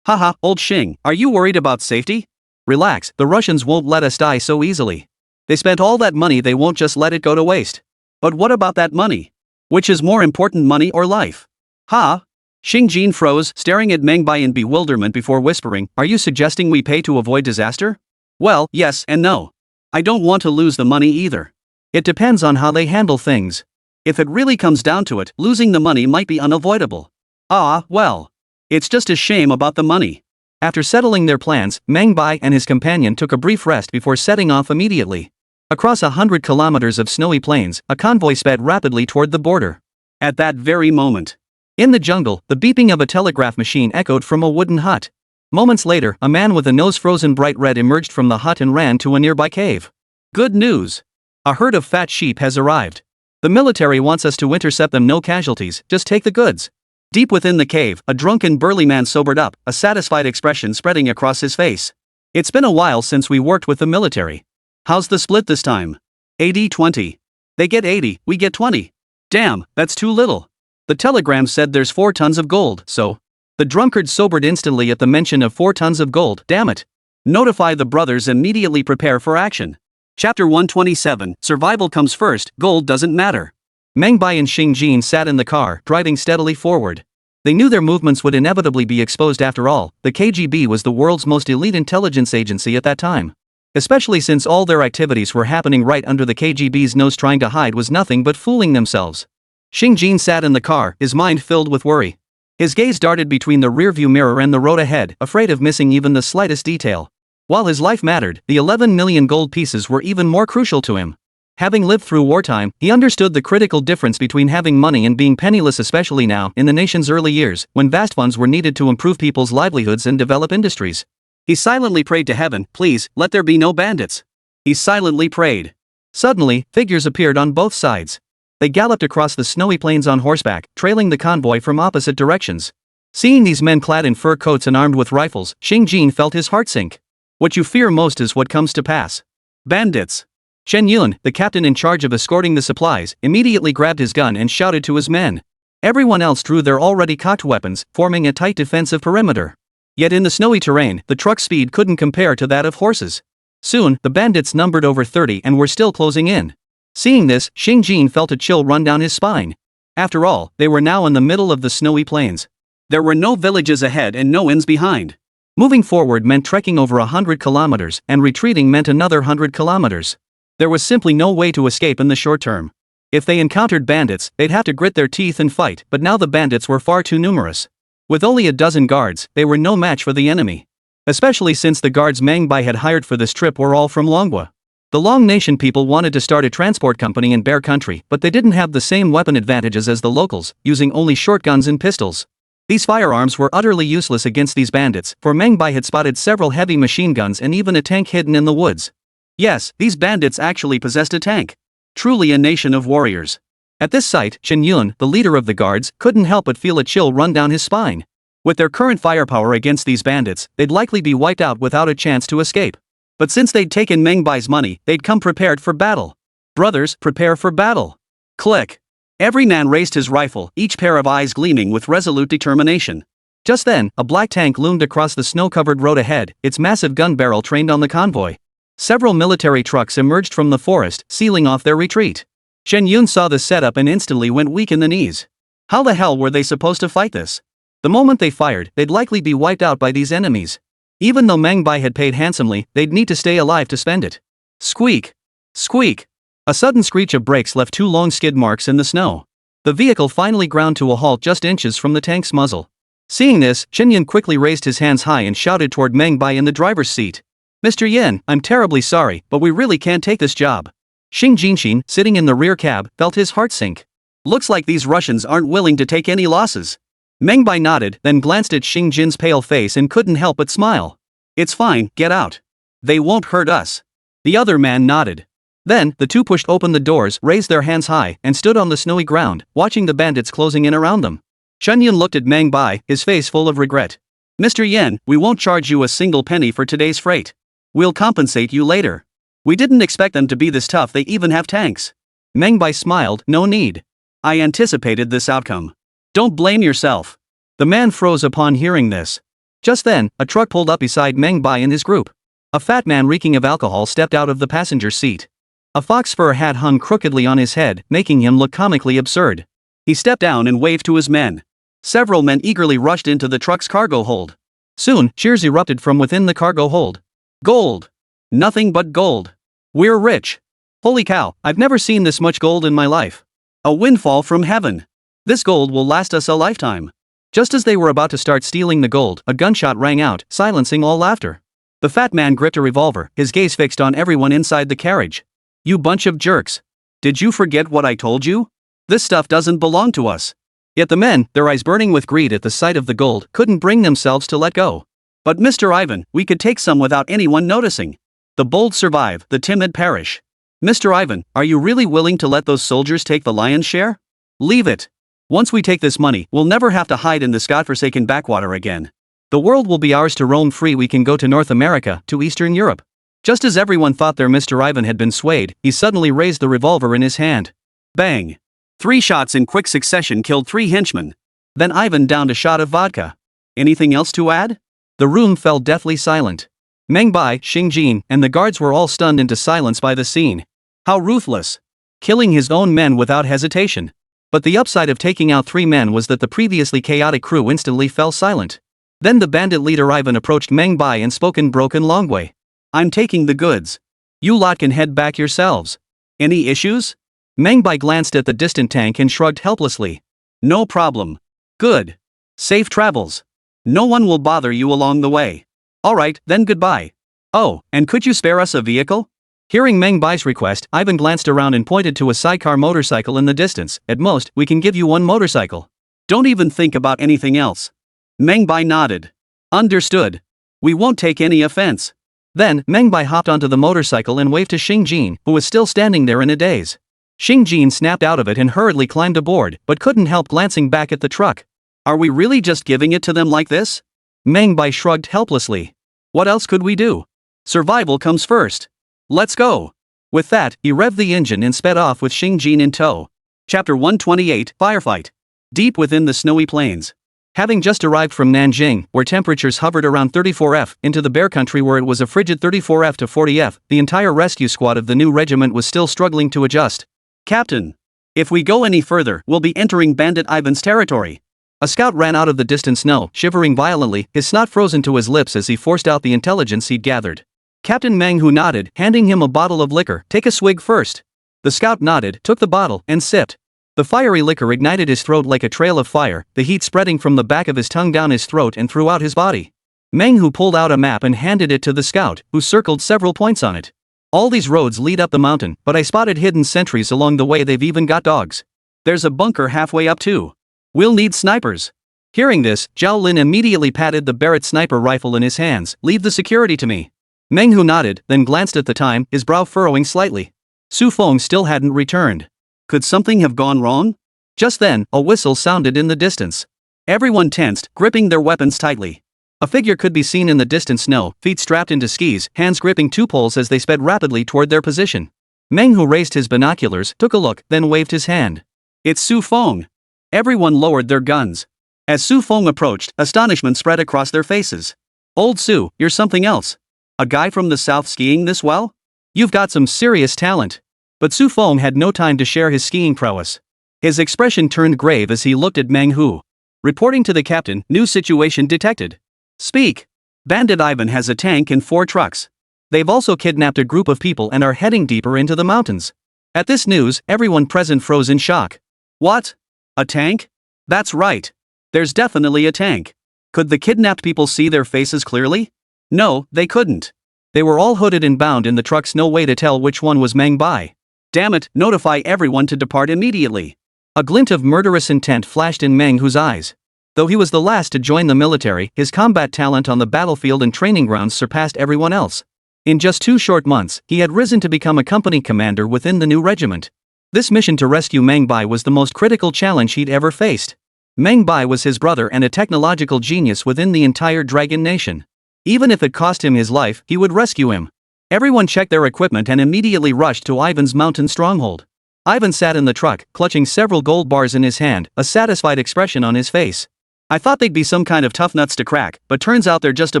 Haha, old Xing, are you worried about safety? Relax, the Russians won't let us die so easily. They spent all that money, they won't just let it go to waste. But what about that money? Which is more important, money or life? Xing Jin froze, staring at Meng Bai in bewilderment before whispering, are you suggesting we pay to avoid disaster? Well, yes and no. I don't want to lose the money either. It depends on how they handle things. If it really comes down to it, losing the money might be unavoidable. Well. It's just a shame about the money. After settling their plans, Meng Bai and his companion took a brief rest before setting off immediately. Across 100 kilometers of snowy plains, a convoy sped rapidly toward the border. At that very moment, in the jungle, the beeping of a telegraph machine echoed from a wooden hut. Moments later, a man with a nose frozen bright red emerged from the hut and ran to a nearby cave. Good news! A herd of fat sheep has arrived. The military wants us to intercept them, no casualties, just take the goods. Deep within the cave, a drunken burly man sobered up, a satisfied expression spreading across his face. It's been a while since we worked with the military. How's the split this time? 80-20. They get 80, we get 20. Damn, that's too little. The telegram said there's 4 tons of gold, so. The drunkard sobered instantly at the mention of 4 tons of gold. Damn it. Notify the brothers, immediately prepare for action. Chapter 127, Survival comes first, gold doesn't matter. Meng Bai and Xing Jin sat in the car, driving steadily forward. They knew their movements would inevitably be exposed. After all, the KGB was the world's most elite intelligence agency at that time. Especially since all their activities were happening right under the KGB's nose. Trying to hide was nothing but fooling themselves. Xing Jin sat in the car, his mind filled with worry. His gaze darted between the rearview mirror and the road ahead, afraid of missing even the slightest detail. While his life mattered, the 11 million gold pieces were even more crucial to him. Having lived through wartime, he understood the critical difference between having money and being penniless, especially now, in the nation's early years, when vast funds were needed to improve people's livelihoods and develop industries. He silently prayed to heaven, "Please, let there be no bandits." He silently prayed. Suddenly, figures appeared on both sides. They galloped across the snowy plains on horseback, trailing the convoy from opposite directions. Seeing these men clad in fur coats and armed with rifles, Xing Jin felt his heart sink. What you fear most is what comes to pass. Bandits. Shen Yun, the captain in charge of escorting the supplies, immediately grabbed his gun and shouted to his men. Everyone else drew their already cocked weapons, forming a tight defensive perimeter. Yet in the snowy terrain, the truck's speed couldn't compare to that of horses. Soon, the bandits numbered over 30 and were still closing in. Seeing this, Xing Jin felt a chill run down his spine. After all, they were now in the middle of the snowy plains. There were no villages ahead and no inns behind. Moving forward meant trekking over 100 kilometers, and retreating meant another 100 kilometers. There was simply no way to escape in the short term. If they encountered bandits, they'd have to grit their teeth and fight, but now the bandits were far too numerous. With only a dozen guards, they were no match for the enemy. Especially since the guards Meng Bai had hired for this trip were all from Longwa. The Long Nation people wanted to start a transport company in Bear Country, but they didn't have the same weapon advantages as the locals, using only shotguns and pistols. These firearms were utterly useless against these bandits, for Meng Bai had spotted several heavy machine guns and even a tank hidden in the woods. Yes, these bandits actually possessed a tank. Truly a nation of warriors. At this sight, Shen Yun, the leader of the guards, couldn't help but feel a chill run down his spine. With their current firepower against these bandits, they'd likely be wiped out without a chance to escape. But since they'd taken Meng Bai's money, they'd come prepared for battle. Brothers, prepare for battle. Click. Every man raised his rifle, each pair of eyes gleaming with resolute determination. Just then, a black tank loomed across the snow-covered road ahead, its massive gun barrel trained on the convoy. Several military trucks emerged from the forest, sealing off their retreat. Shen Yun saw the setup and instantly went weak in the knees. How the hell were they supposed to fight this? The moment they fired, they'd likely be wiped out by these enemies. Even though Meng Bai had paid handsomely, they'd need to stay alive to spend it. Squeak! Squeak! A sudden screech of brakes left 2 long skid marks in the snow. The vehicle finally ground to a halt just inches from the tank's muzzle. Seeing this, Shen Yun quickly raised his hands high and shouted toward Meng Bai in the driver's seat. "Mr. Yen, I'm terribly sorry, but we really can't take this job." Xing Jinshin, sitting in the rear cab, felt his heart sink. Looks like these Russians aren't willing to take any losses. Meng Bai nodded, then glanced at Xing Jin's pale face and couldn't help but smile. "It's fine, get out. They won't hurt us." The other man nodded. Then, the two pushed open the doors, raised their hands high, and stood on the snowy ground, watching the bandits closing in around them. Shen Yun looked at Meng Bai, his face full of regret. "Mr. Yen, we won't charge you a single penny for today's freight. We'll compensate you later. We didn't expect them to be this tough, they even have tanks." Meng Bai smiled, "No need. I anticipated this outcome. Don't blame yourself." The man froze upon hearing this. Just then, a truck pulled up beside Meng Bai and his group. A fat man reeking of alcohol stepped out of the passenger seat. A fox fur hat hung crookedly on his head, making him look comically absurd. He stepped down and waved to his men. Several men eagerly rushed into the truck's cargo hold. Soon, cheers erupted from within the cargo hold. "Gold! Nothing but gold! We're rich! Holy cow, I've never seen this much gold in my life! A windfall from heaven! This gold will last us a lifetime." Just as they were about to start stealing the gold, a gunshot rang out, silencing all laughter. The fat man gripped a revolver, his gaze fixed on everyone inside the carriage. "You bunch of jerks! Did you forget what I told you? This stuff doesn't belong to us." Yet the men, their eyes burning with greed at the sight of the gold, couldn't bring themselves to let go. "But Mr. Ivan, we could take some without anyone noticing. The bold survive, the timid perish. Mr. Ivan, are you really willing to let those soldiers take the lion's share? Leave it. Once we take this money, we'll never have to hide in this godforsaken backwater again. The world will be ours to roam free. We can go to North America, to Eastern Europe." Just as everyone thought their Mr. Ivan had been swayed, he suddenly raised the revolver in his hand. Bang! 3 shots in quick succession killed 3 henchmen. Then Ivan downed a shot of vodka. "Anything else to add?" The room fell deathly silent. Meng Bai, Xing Jin, and the guards were all stunned into silence by the scene. How ruthless! Killing his own men without hesitation. But the upside of taking out 3 men was that the previously chaotic crew instantly fell silent. Then the bandit leader Ivan approached Meng Bai and spoke in broken Longwei. "I'm taking the goods. You lot can head back yourselves. Any issues?" Meng Bai glanced at the distant tank and shrugged helplessly. No problem. Good. Safe travels. No one will bother you along the way. Alright, then goodbye. Oh, and could you spare us a vehicle? Hearing Meng Bai's request, Ivan glanced around and pointed to a sidecar motorcycle in the distance. At most, we can give you one motorcycle. Don't even think about anything else. Meng Bai nodded. Understood. We won't take any offense. Then, Meng Bai hopped onto the motorcycle and waved to Xing Jin, who was still standing there in a daze. Xing Jin snapped out of it and hurriedly climbed aboard, but couldn't help glancing back at the truck. Are we really just giving it to them like this? Meng Bai shrugged helplessly. What else could we do? Survival comes first. Let's go. With that, he revved the engine and sped off with Xing Jin in tow. Chapter 128, Firefight. Deep within the snowy plains. Having just arrived from Nanjing, where temperatures hovered around 34°F, into the Bear Country where it was a frigid 34°F to 40°F, the entire rescue squad of the new regiment was still struggling to adjust. Captain. If we go any further, we'll be entering Bandit Ivan's territory. A scout ran out of the distant snow, shivering violently, his snot frozen to his lips as he forced out the intelligence he'd gathered. Captain Meng Hu nodded, handing him a bottle of liquor. Take a swig first. The scout nodded, took the bottle, and sipped. The fiery liquor ignited his throat like a trail of fire, the heat spreading from the back of his tongue down his throat and throughout his body. Meng Hu pulled out a map and handed it to the scout, who circled several points on it. All these roads lead up the mountain, but I spotted hidden sentries along the way. They've even got dogs. There's a bunker halfway up too. We'll need snipers. Hearing this, Zhao Lin immediately patted the Barrett sniper rifle in his hands. Leave the security to me. Meng Hu nodded, then glanced at the time, his brow furrowing slightly. Su Feng still hadn't returned. Could something have gone wrong? Just then, a whistle sounded in the distance. Everyone tensed, gripping their weapons tightly. A figure could be seen in the distant snow, feet strapped into skis, hands gripping two poles as they sped rapidly toward their position. Meng Hu raised his binoculars, took a look, then waved his hand. It's Su Feng. Everyone lowered their guns. As Su Feng approached, astonishment spread across their faces. Old Su, you're something else. A guy from the south skiing this well? You've got some serious talent. But Su Feng had no time to share his skiing prowess. His expression turned grave as he looked at Meng Hu. Reporting to the captain, new situation detected. Speak. Bandit Ivan has a tank and 4 trucks. They've also kidnapped a group of people and are heading deeper into the mountains. At this news, everyone present froze in shock. What? A tank? That's right. There's definitely a tank. Could the kidnapped people see their faces clearly? No, they couldn't. They were all hooded and bound in the trucks, no way to tell which one was Meng Bai. Damn it, notify everyone to depart immediately. A glint of murderous intent flashed in Meng Hu's eyes. Though he was the last to join the military, his combat talent on the battlefield and training grounds surpassed everyone else. In just 2 short months, he had risen to become a company commander within the new regiment. This mission to rescue Meng Bai was the most critical challenge he'd ever faced. Meng Bai was his brother and a technological genius within the entire Dragon Nation. Even if it cost him his life, he would rescue him. Everyone checked their equipment and immediately rushed to Ivan's mountain stronghold. Ivan sat in the truck, clutching several gold bars in his hand, a satisfied expression on his face. I thought they'd be some kind of tough nuts to crack, but turns out they're just a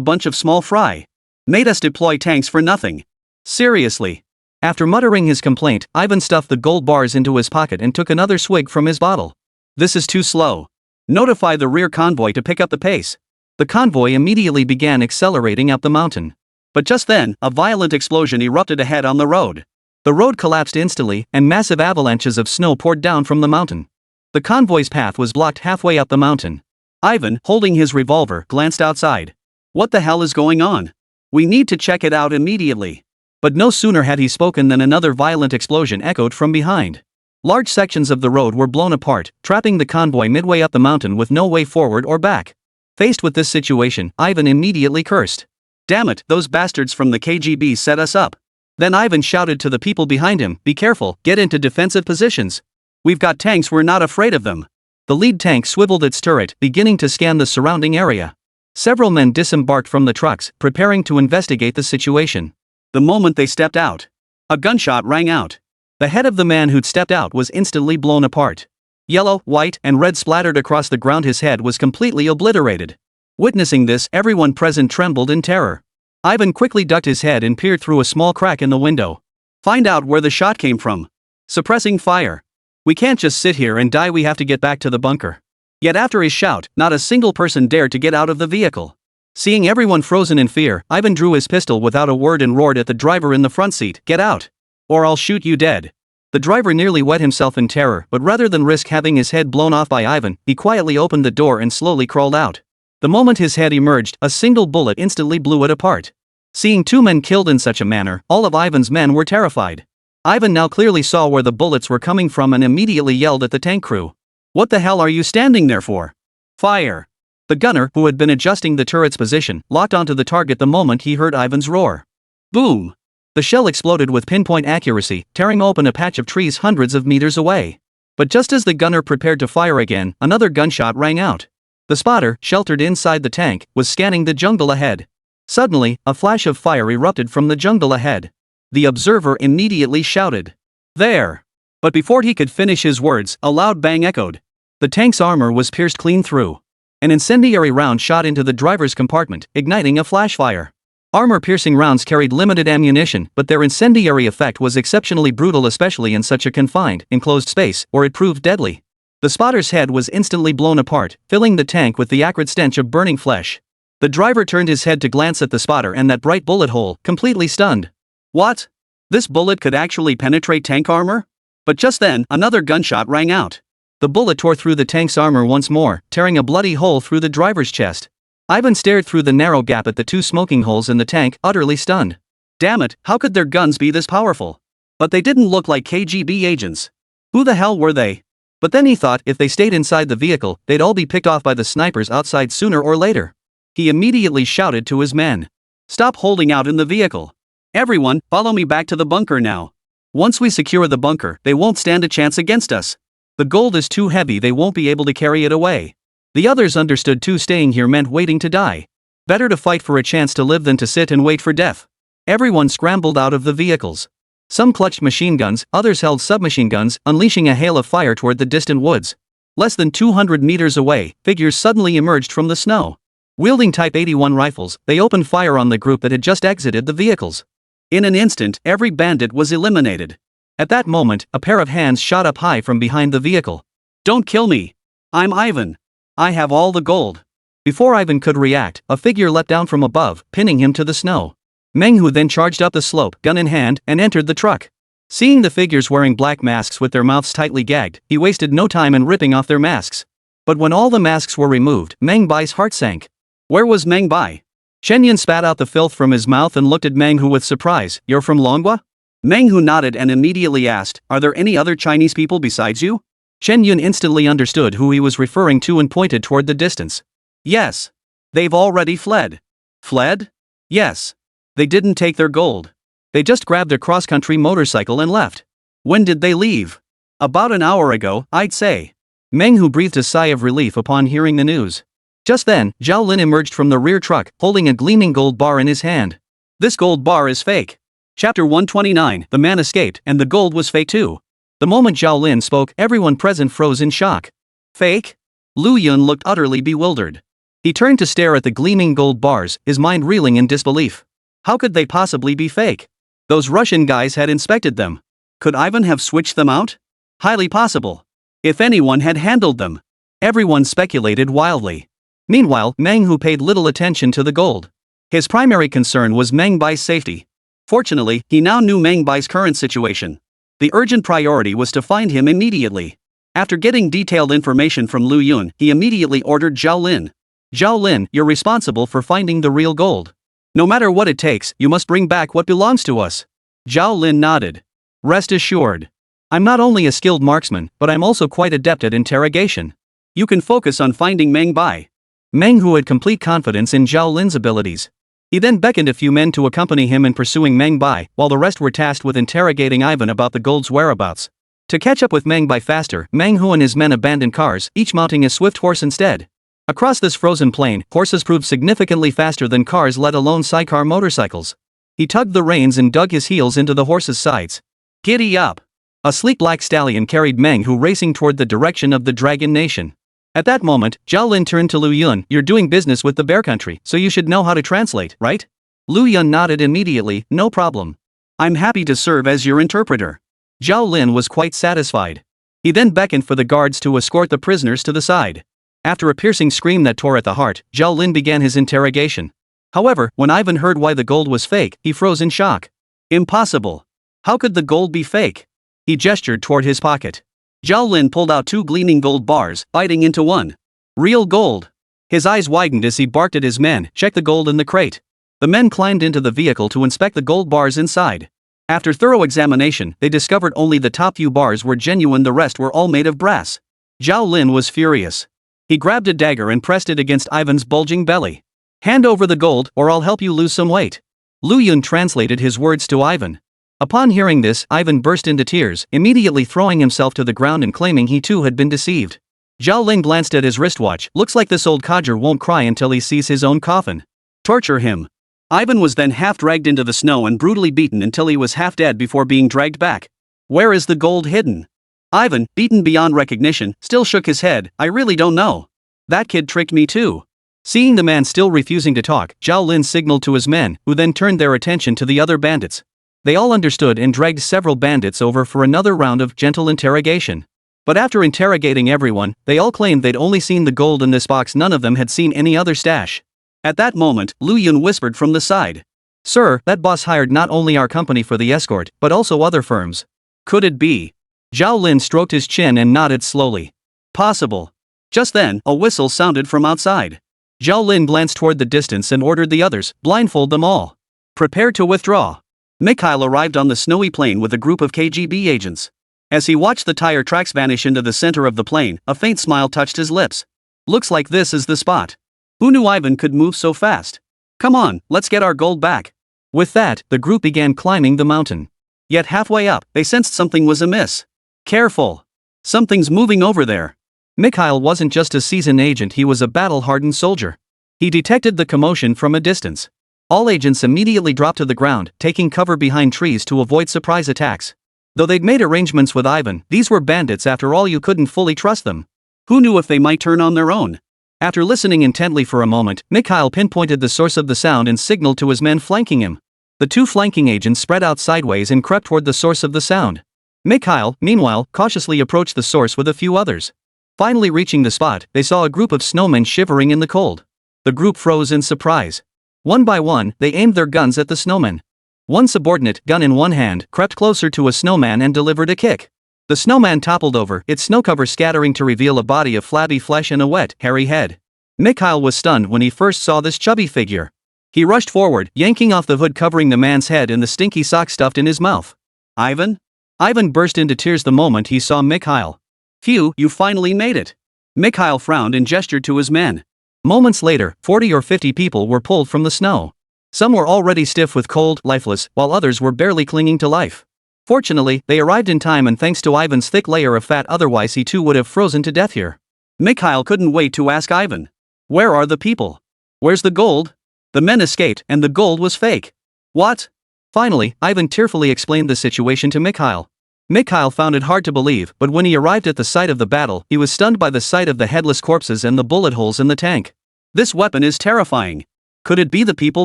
bunch of small fry. Made us deploy tanks for nothing. Seriously. After muttering his complaint, Ivan stuffed the gold bars into his pocket and took another swig from his bottle. This is too slow. Notify the rear convoy to pick up the pace. The convoy immediately began accelerating up the mountain. But just then, a violent explosion erupted ahead on the road. The road collapsed instantly, and massive avalanches of snow poured down from the mountain. The convoy's path was blocked halfway up the mountain. Ivan, holding his revolver, glanced outside. What the hell is going on? We need to check it out immediately. But no sooner had he spoken than another violent explosion echoed from behind. Large sections of the road were blown apart, trapping the convoy midway up the mountain with no way forward or back. Faced with this situation, Ivan immediately cursed. Damn it, those bastards from the KGB set us up. Then Ivan shouted to the people behind him, be careful, get into defensive positions. We've got tanks, we're not afraid of them. The lead tank swiveled its turret, beginning to scan the surrounding area. Several men disembarked from the trucks, preparing to investigate the situation. The moment they stepped out, a gunshot rang out. The head of the man who'd stepped out was instantly blown apart. Yellow, white, and red splattered across the ground. His head was completely obliterated. Witnessing this, everyone present trembled in terror. Ivan quickly ducked his head and peered through a small crack in the window. Find out where the shot came from. Suppressing fire. We can't just sit here and die, we have to get back to the bunker. Yet after his shout, not a single person dared to get out of the vehicle. Seeing everyone frozen in fear, Ivan drew his pistol without a word and roared at the driver in the front seat, get out! Or I'll shoot you dead. The driver nearly wet himself in terror, but rather than risk having his head blown off by Ivan, he quietly opened the door and slowly crawled out. The moment his head emerged, a single bullet instantly blew it apart. Seeing two men killed in such a manner, all of Ivan's men were terrified. Ivan now clearly saw where the bullets were coming from and immediately yelled at the tank crew. "What the hell are you standing there for? Fire!" The gunner, who had been adjusting the turret's position, locked onto the target the moment he heard Ivan's roar. Boom! The shell exploded with pinpoint accuracy, tearing open a patch of trees hundreds of meters away. But just as the gunner prepared to fire again, another gunshot rang out. The spotter, sheltered inside the tank, was scanning the jungle ahead. Suddenly, a flash of fire erupted from the jungle ahead. The observer immediately shouted, "There!" But before he could finish his words, a loud bang echoed. The tank's armor was pierced clean through. An incendiary round shot into the driver's compartment, igniting a flashfire. Armor-piercing rounds carried limited ammunition, but their incendiary effect was exceptionally brutal, especially in such a confined, enclosed space, or it proved deadly. The spotter's head was instantly blown apart, filling the tank with the acrid stench of burning flesh. The driver turned his head to glance at the spotter and that bright bullet hole, completely stunned. What? This bullet could actually penetrate tank armor? But just then, another gunshot rang out. The bullet tore through the tank's armor once more, tearing a bloody hole through the driver's chest. Ivan stared through the narrow gap at the two smoking holes in the tank, utterly stunned. Damn it, how could their guns be this powerful? But they didn't look like KGB agents. Who the hell were they? But then he thought if they stayed inside the vehicle, they'd all be picked off by the snipers outside sooner or later. He immediately shouted to his men. "Stop holding out in the vehicle. Everyone, follow me back to the bunker now. Once we secure the bunker, they won't stand a chance against us. The gold is too heavy, they won't be able to carry it away." The others understood too, staying here meant waiting to die. Better to fight for a chance to live than to sit and wait for death. Everyone scrambled out of the vehicles. Some clutched machine guns, others held submachine guns, unleashing a hail of fire toward the distant woods. Less than 200 meters away, figures suddenly emerged from the snow. Wielding Type 81 rifles, they opened fire on the group that had just exited the vehicles. In an instant, every bandit was eliminated. At that moment, a pair of hands shot up high from behind the vehicle. "Don't kill me. I'm Ivan. I have all the gold." Before Ivan could react, a figure leapt down from above, pinning him to the snow. Meng Hu then charged up the slope, gun in hand, and entered the truck. Seeing the figures wearing black masks with their mouths tightly gagged, he wasted no time in ripping off their masks. But when all the masks were removed, Meng Bai's heart sank. Where was Meng Bai? Shen Yun spat out the filth from his mouth and looked at Meng Hu with surprise. "You're from Longwa?" Meng Hu nodded and immediately asked, "Are there any other Chinese people besides you?" Shen Yun instantly understood who he was referring to and pointed toward the distance. "Yes. They've already fled." "Fled?" "Yes. They didn't take their gold. They just grabbed their cross-country motorcycle and left." "When did they leave?" "About an hour ago, I'd say." Meng Hu breathed a sigh of relief upon hearing the news. Just then, Zhao Lin emerged from the rear truck, holding a gleaming gold bar in his hand. "This gold bar is fake." Chapter 129, The man escaped, and the gold was fake too. The moment Zhao Lin spoke, everyone present froze in shock. Fake? Lu Yun looked utterly bewildered. He turned to stare at the gleaming gold bars, his mind reeling in disbelief. How could they possibly be fake? Those Russian guys had inspected them. Could Ivan have switched them out? Highly possible. If anyone had handled them. Everyone speculated wildly. Meanwhile, Meng Hu paid little attention to the gold. His primary concern was Meng Bai's safety. Fortunately, he now knew Meng Bai's current situation. The urgent priority was to find him immediately. After getting detailed information from Lu Yun, he immediately ordered Zhao Lin. "Zhao Lin, you're responsible for finding the real gold. No matter what it takes, you must bring back what belongs to us." Zhao Lin nodded. "Rest assured. I'm not only a skilled marksman, but I'm also quite adept at interrogation. You can focus on finding Meng Bai." Meng Hu had complete confidence in Zhao Lin's abilities. He then beckoned a few men to accompany him in pursuing Meng Bai, while the rest were tasked with interrogating Ivan about the gold's whereabouts. To catch up with Meng Bai faster, Meng Hu and his men abandoned cars, each mounting a swift horse instead. Across this frozen plain, horses proved significantly faster than cars, let alone sidecar motorcycles. He tugged the reins and dug his heels into the horse's sides. "Giddy up!" A sleek black stallion carried Meng Hu racing toward the direction of the Dragon Nation. At that moment, Zhao Lin turned to Lu Yun. "You're doing business with the Bear Country, so you should know how to translate, right?" Lu Yun nodded immediately. "No problem. I'm happy to serve as your interpreter." Zhao Lin was quite satisfied. He then beckoned for the guards to escort the prisoners to the side. After a piercing scream that tore at the heart, Zhao Lin began his interrogation. However, when Ivan heard why the gold was fake, he froze in shock. Impossible. How could the gold be fake? He gestured toward his pocket. Zhao Lin pulled out 2 gleaming gold bars, biting into one. Real gold. His eyes widened as he barked at his men, "Check the gold in the crate." The men climbed into the vehicle to inspect the gold bars inside. After thorough examination, they discovered only the top few bars were genuine, the rest were all made of brass. Zhao Lin was furious. He grabbed a dagger and pressed it against Ivan's bulging belly. "Hand over the gold, or I'll help you lose some weight." Lu Yun translated his words to Ivan. Upon hearing this, Ivan burst into tears, immediately throwing himself to the ground and claiming he too had been deceived. Zhao Ling glanced at his wristwatch. "Looks like this old codger won't cry until he sees his own coffin. Torture him." Ivan was then half dragged into the snow and brutally beaten until he was half dead before being dragged back. "Where is the gold hidden?" Ivan, beaten beyond recognition, still shook his head. "I really don't know. That kid tricked me too." Seeing the man still refusing to talk, Zhao Lin signaled to his men, who then turned their attention to the other bandits. They all understood and dragged several bandits over for another round of gentle interrogation. But after interrogating everyone, they all claimed they'd only seen the gold in this box, none of them had seen any other stash. At that moment, Lu Yun whispered from the side. "Sir, that boss hired not only our company for the escort, but also other firms. Could it be?" Zhao Lin stroked his chin and nodded slowly. "Possible." Just then, a whistle sounded from outside. Zhao Lin glanced toward the distance and ordered the others, "Blindfold them all. Prepare to withdraw." Mikhail arrived on the snowy plain with a group of KGB agents. As he watched the tire tracks vanish into the center of the plain, a faint smile touched his lips. "Looks like this is the spot. Who knew Ivan could move so fast? Come on, let's get our gold back." With that, the group began climbing the mountain. Yet halfway up, they sensed something was amiss. "Careful. Something's moving over there." Mikhail wasn't just a seasoned agent, he was a battle-hardened soldier. He detected the commotion from a distance. All agents immediately dropped to the ground, taking cover behind trees to avoid surprise attacks. Though they'd made arrangements with Ivan, these were bandits after all, you couldn't fully trust them. Who knew if they might turn on their own? After listening intently for a moment, Mikhail pinpointed the source of the sound and signaled to his men flanking him. The 2 flanking agents spread out sideways and crept toward the source of the sound. Mikhail, meanwhile, cautiously approached the source with a few others. Finally reaching the spot, they saw a group of snowmen shivering in the cold. The group froze in surprise. One by one, they aimed their guns at the snowmen. One subordinate, gun in one hand, crept closer to a snowman and delivered a kick. The snowman toppled over, its snow cover scattering to reveal a body of flabby flesh and a wet, hairy head. Mikhail was stunned when he first saw this chubby figure. He rushed forward, yanking off the hood covering the man's head and the stinky sock stuffed in his mouth. "Ivan?" Ivan burst into tears the moment he saw Mikhail. "Phew, you finally made it." Mikhail frowned and gestured to his men. Moments later, 40 or 50 people were pulled from the snow. Some were already stiff with cold, lifeless, while others were barely clinging to life. Fortunately, they arrived in time, and thanks to Ivan's thick layer of fat, otherwise he too would have frozen to death here. Mikhail couldn't wait to ask Ivan. "Where are the people? Where's the gold?" The men escaped, and the gold was fake. "What?" Finally, Ivan tearfully explained the situation to Mikhail. Mikhail found it hard to believe, but when he arrived at the site of the battle, he was stunned by the sight of the headless corpses and the bullet holes in the tank. "This weapon is terrifying. Could it be the people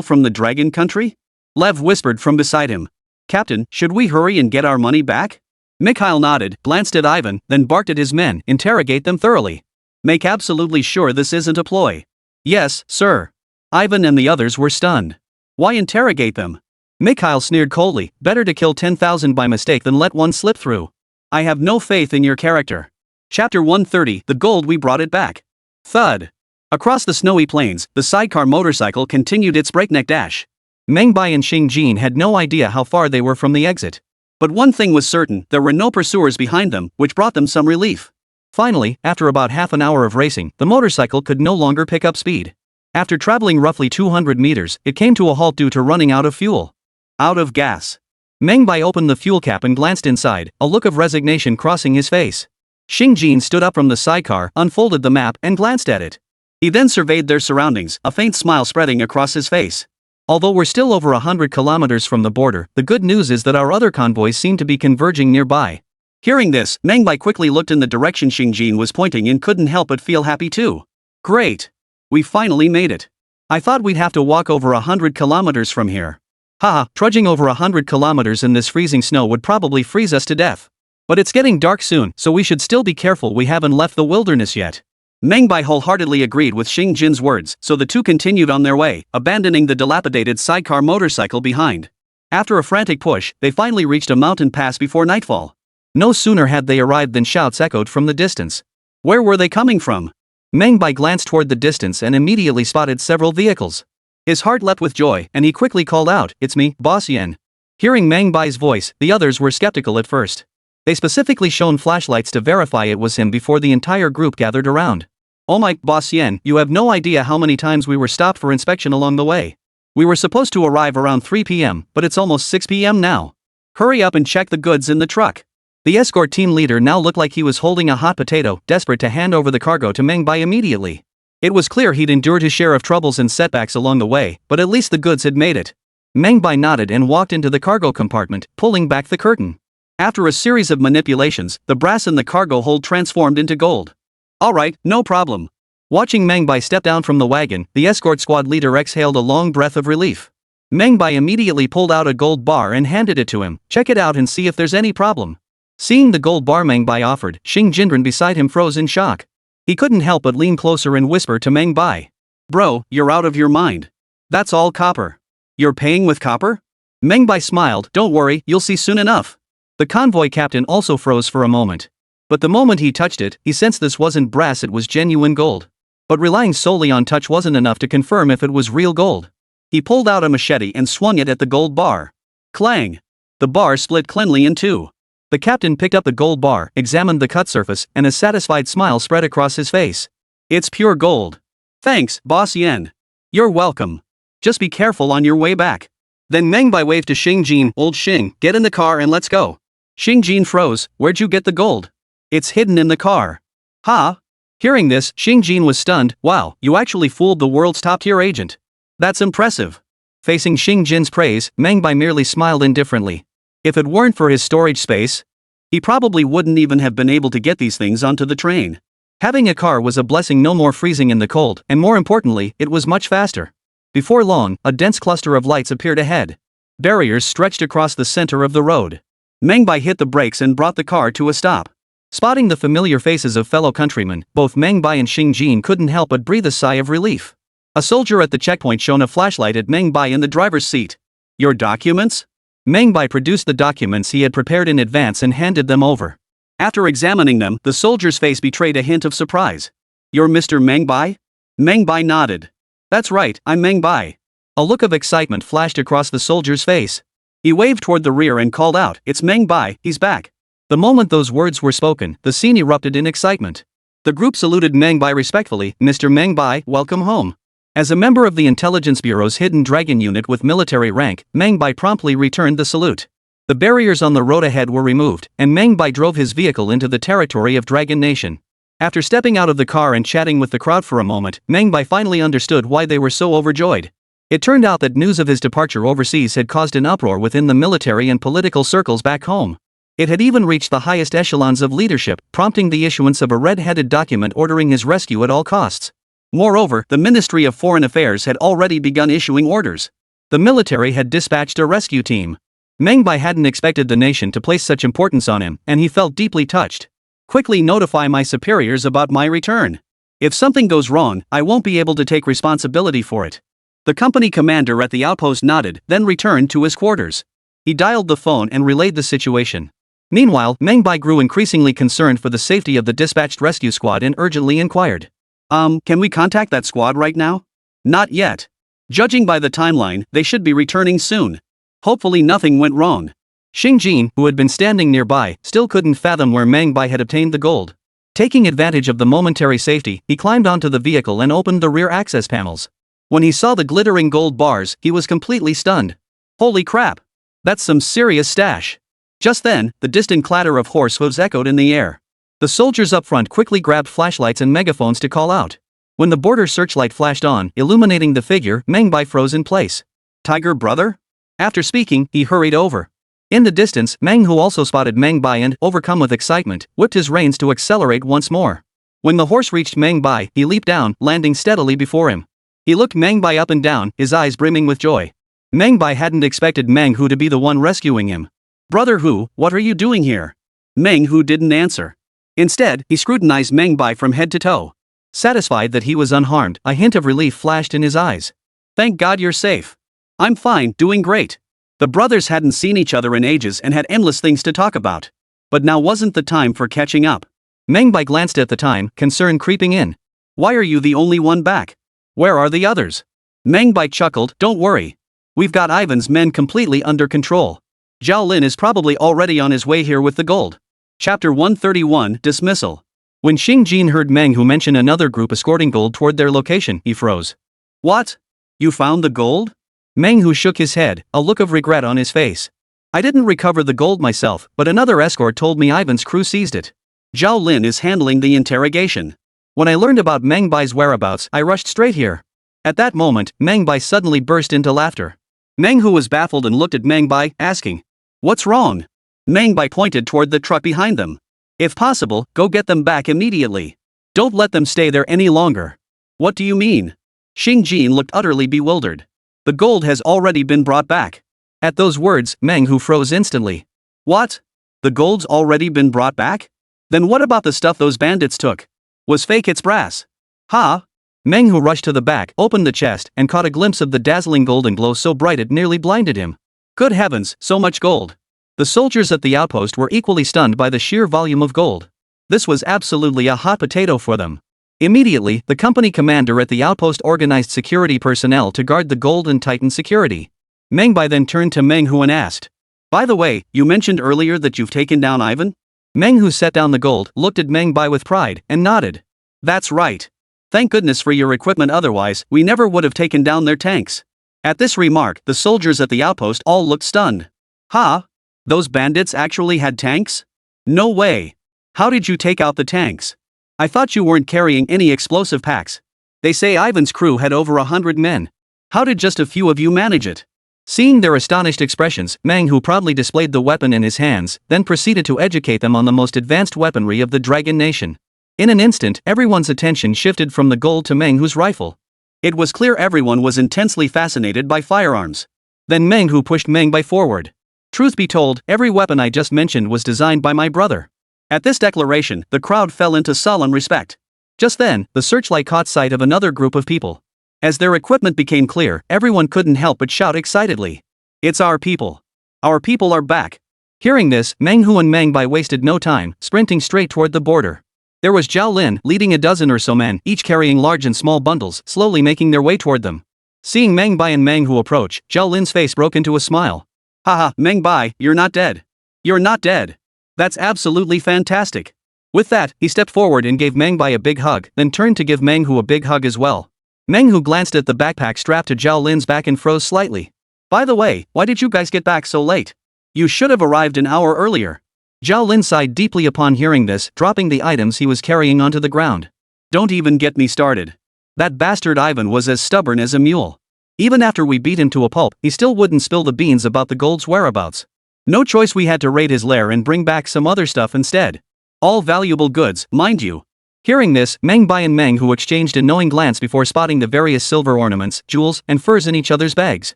from the Dragon Country?" Lev whispered from beside him. "Captain, should we hurry and get our money back?" Mikhail nodded, glanced at Ivan, then barked at his men, "Interrogate them thoroughly. Make absolutely sure this isn't a ploy." "Yes, sir." Ivan and the others were stunned. "Why interrogate them?" Mikhail sneered coldly. "Better to kill 10,000 by mistake than let one slip through. I have no faith in your character." Chapter 130, The Gold We Brought It Back. Thud. Across the snowy plains, the sidecar motorcycle continued its breakneck dash. Meng Bai and Xing Jin had no idea how far they were from the exit. But one thing was certain, there were no pursuers behind them, which brought them some relief. Finally, after about half an hour of racing, the motorcycle could no longer pick up speed. After traveling roughly 200 meters, it came to a halt due to running out of fuel. Out of gas. Meng Bai opened the fuel cap and glanced inside, a look of resignation crossing his face. Xing Jin stood up from the sidecar, unfolded the map, and glanced at it. He then surveyed their surroundings, a faint smile spreading across his face. Although we're still over 100 kilometers from the border, the good news is that our other convoys seem to be converging nearby. Hearing this, Meng Bai quickly looked in the direction Xing Jin was pointing and couldn't help but feel happy too. "Great. We finally made it. I thought we'd have to walk over 100 kilometers from here. Haha, trudging over 100 kilometers in this freezing snow would probably freeze us to death. But it's getting dark soon, so we should still be careful we haven't left the wilderness yet." Meng Bai wholeheartedly agreed with Xing Jin's words, so the two continued on their way, abandoning the dilapidated sidecar motorcycle behind. After a frantic push, they finally reached a mountain pass before nightfall. No sooner had they arrived than shouts echoed from the distance. Where were they coming from? Meng Bai glanced toward the distance and immediately spotted several vehicles. His heart leapt with joy, and he quickly called out, "It's me, Boss Yen." Hearing Meng Bai's voice, the others were skeptical at first. They specifically shone flashlights to verify it was him before the entire group gathered around. "Oh my, Boss Yen, you have no idea how many times we were stopped for inspection along the way. We were supposed to arrive around 3 p.m., but it's almost 6 p.m. now. Hurry up and check the goods in the truck." The escort team leader now looked like he was holding a hot potato, desperate to hand over the cargo to Meng Bai immediately. It was clear he'd endured his share of troubles and setbacks along the way, but at least the goods had made it. Meng Bai nodded and walked into the cargo compartment, pulling back the curtain. After a series of manipulations, the brass in the cargo hold transformed into gold. "Alright, no problem." Watching Meng Bai step down from the wagon, the escort squad leader exhaled a long breath of relief. Meng Bai immediately pulled out a gold bar and handed it to him. "Check it out and see if there's any problem." Seeing the gold bar Meng Bai offered, Xing Jindran beside him froze in shock. He couldn't help but lean closer and whisper to Meng Bai, "Bro, you're out of your mind. That's all copper." "You're paying with copper?" Meng Bai smiled. "Don't worry, you'll see soon enough." The convoy captain also froze for a moment. But the moment he touched it, he sensed this wasn't brass, it was genuine gold. But relying solely on touch wasn't enough to confirm if it was real gold. He pulled out a machete and swung it at the gold bar. Clang! The bar split cleanly in two. The captain picked up the gold bar, examined the cut surface, and a satisfied smile spread across his face. "It's pure gold." "Thanks, Boss Yen." "You're welcome. Just be careful on your way back." Then Meng Bai waved to Xing Jin. "Old Xing, get in the car and let's go." Xing Jin froze. "Where'd you get the gold?" "It's hidden in the car." "Huh?" Hearing this, Xing Jin was stunned. "Wow, you actually fooled the world's top-tier agent. That's impressive." Facing Xing Jin's praise, Meng Bai merely smiled indifferently. If it weren't for his storage space, he probably wouldn't even have been able to get these things onto the train. Having a car was a blessing, no more freezing in the cold, and more importantly, it was much faster. Before long, a dense cluster of lights appeared ahead. Barriers stretched across the center of the road. Meng Bai hit the brakes and brought the car to a stop. Spotting the familiar faces of fellow countrymen, both Meng Bai and Xing Jin couldn't help but breathe a sigh of relief. A soldier at the checkpoint shone a flashlight at Meng Bai in the driver's seat. "Your documents?" Meng Bai produced the documents he had prepared in advance and handed them over. After examining them, the soldier's face betrayed a hint of surprise. "You're Mr. Meng Bai?" Meng Bai nodded. "That's right, I'm Meng Bai." A look of excitement flashed across the soldier's face. He waved toward the rear and called out, "It's Meng Bai, he's back." The moment those words were spoken, the scene erupted in excitement. The group saluted Meng Bai respectfully. "Mr. Meng Bai, welcome home." As a member of the Intelligence Bureau's Hidden Dragon unit with military rank, Meng Bai promptly returned the salute. The barriers on the road ahead were removed, and Meng Bai drove his vehicle into the territory of Dragon Nation. After stepping out of the car and chatting with the crowd for a moment, Meng Bai finally understood why they were so overjoyed. It turned out that news of his departure overseas had caused an uproar within the military and political circles back home. It had even reached the highest echelons of leadership, prompting the issuance of a red-headed document ordering his rescue at all costs. Moreover, the Ministry of Foreign Affairs had already begun issuing orders. The military had dispatched a rescue team. Meng Bai hadn't expected the nation to place such importance on him, and he felt deeply touched. "Quickly notify my superiors about my return. If something goes wrong, I won't be able to take responsibility for it." The company commander at the outpost nodded, then returned to his quarters. He dialed the phone and relayed the situation. Meanwhile, Meng Bai grew increasingly concerned for the safety of the dispatched rescue squad and urgently inquired, Can we contact that squad right now?" "Not yet. Judging by the timeline, they should be returning soon. Hopefully nothing went wrong." Xing Jin, who had been standing nearby, still couldn't fathom where Meng Bai had obtained the gold. Taking advantage of the momentary safety, he climbed onto the vehicle and opened the rear access panels. When he saw the glittering gold bars, he was completely stunned. "Holy crap! That's some serious stash." Just then, the distant clatter of horse hooves echoed in the air. The soldiers up front quickly grabbed flashlights and megaphones to call out. When the border searchlight flashed on, illuminating the figure, Meng Bai froze in place. "Tiger brother?" After speaking, he hurried over. In the distance, Meng, who also spotted Meng Bai and, overcome with excitement, whipped his reins to accelerate once more. When the horse reached Meng Bai, he leaped down, landing steadily before him. He looked Meng Bai up and down, his eyes brimming with joy. Meng Bai hadn't expected Meng Hu to be the one rescuing him. "Brother Hu, what are you doing here?" Meng Hu didn't answer. Instead, he scrutinized Meng Bai from head to toe. Satisfied that he was unharmed, a hint of relief flashed in his eyes. "Thank God you're safe." "I'm fine, doing great." The brothers hadn't seen each other in ages and had endless things to talk about. But now wasn't the time for catching up. Meng Bai glanced at the time, concern creeping in. Why are you the only one back? Where are the others? Meng Bai chuckled, don't worry. We've got Ivan's men completely under control. Zhao Lin is probably already on his way here with the gold. Chapter 131, Dismissal. When Xing Jin heard Meng Hu mention another group escorting gold toward their location, he froze. What? You found the gold? Meng Hu shook his head, a look of regret on his face. I didn't recover the gold myself, but another escort told me Ivan's crew seized it. Zhao Lin is handling the interrogation. When I learned about Meng Bai's whereabouts, I rushed straight here. At that moment, Meng Bai suddenly burst into laughter. Meng Hu was baffled and looked at Meng Bai, asking, what's wrong? Meng Bai pointed toward the truck behind them. If possible, go get them back immediately. Don't let them stay there any longer. What do you mean? Xing Jin looked utterly bewildered. The gold has already been brought back. At those words, Meng Hu froze instantly. What? The gold's already been brought back? Then what about the stuff those bandits took? Was fake its brass? Huh? Meng Hu rushed to the back, opened the chest, and caught a glimpse of the dazzling golden glow so bright it nearly blinded him. Good heavens, so much gold. The soldiers at the outpost were equally stunned by the sheer volume of gold. This was absolutely a hot potato for them. Immediately, the company commander at the outpost organized security personnel to guard the gold and tighten security. Meng Bai then turned to Meng Hu and asked, by the way, you mentioned earlier that you've taken down Ivan? Meng Hu set down the gold, looked at Meng Bai with pride, and nodded. That's right. Thank goodness for your equipment, otherwise, we never would have taken down their tanks. At this remark, the soldiers at the outpost all looked stunned. Huh? Those bandits actually had tanks? No way. How did you take out the tanks? I thought you weren't carrying any explosive packs. They say Ivan's crew had over 100 men. How did just a few of you manage it? Seeing their astonished expressions, Meng Hu proudly displayed the weapon in his hands, then proceeded to educate them on the most advanced weaponry of the Dragon Nation. In an instant, everyone's attention shifted from the gold to Meng Hu's rifle. It was clear everyone was intensely fascinated by firearms. Then Meng Hu pushed Meng Bai forward. Truth be told, every weapon I just mentioned was designed by my brother. At this declaration, the crowd fell into solemn respect. Just then, the searchlight caught sight of another group of people. As their equipment became clear, everyone couldn't help but shout excitedly. It's our people. Our people are back. Hearing this, Meng Hu and Meng Bai wasted no time, sprinting straight toward the border. There was Zhao Lin, leading a dozen or so men, each carrying large and small bundles, slowly making their way toward them. Seeing Meng Bai and Meng Hu approach, Zhao Lin's face broke into a smile. Haha, Meng Bai, you're not dead. You're not dead. That's absolutely fantastic. With that, he stepped forward and gave Meng Bai a big hug, then turned to give Meng Hu a big hug as well. Meng Hu glanced at the backpack strapped to Zhao Lin's back and froze slightly. By the way, why did you guys get back so late? You should have arrived an hour earlier. Zhao Lin sighed deeply upon hearing this, dropping the items he was carrying onto the ground. Don't even get me started. That bastard Ivan was as stubborn as a mule. Even after we beat him to a pulp, he still wouldn't spill the beans about the gold's whereabouts. No choice, we had to raid his lair and bring back some other stuff instead. All valuable goods, mind you. Hearing this, Meng Bai and Meng Hu exchanged a knowing glance before spotting the various silver ornaments, jewels, and furs in each other's bags.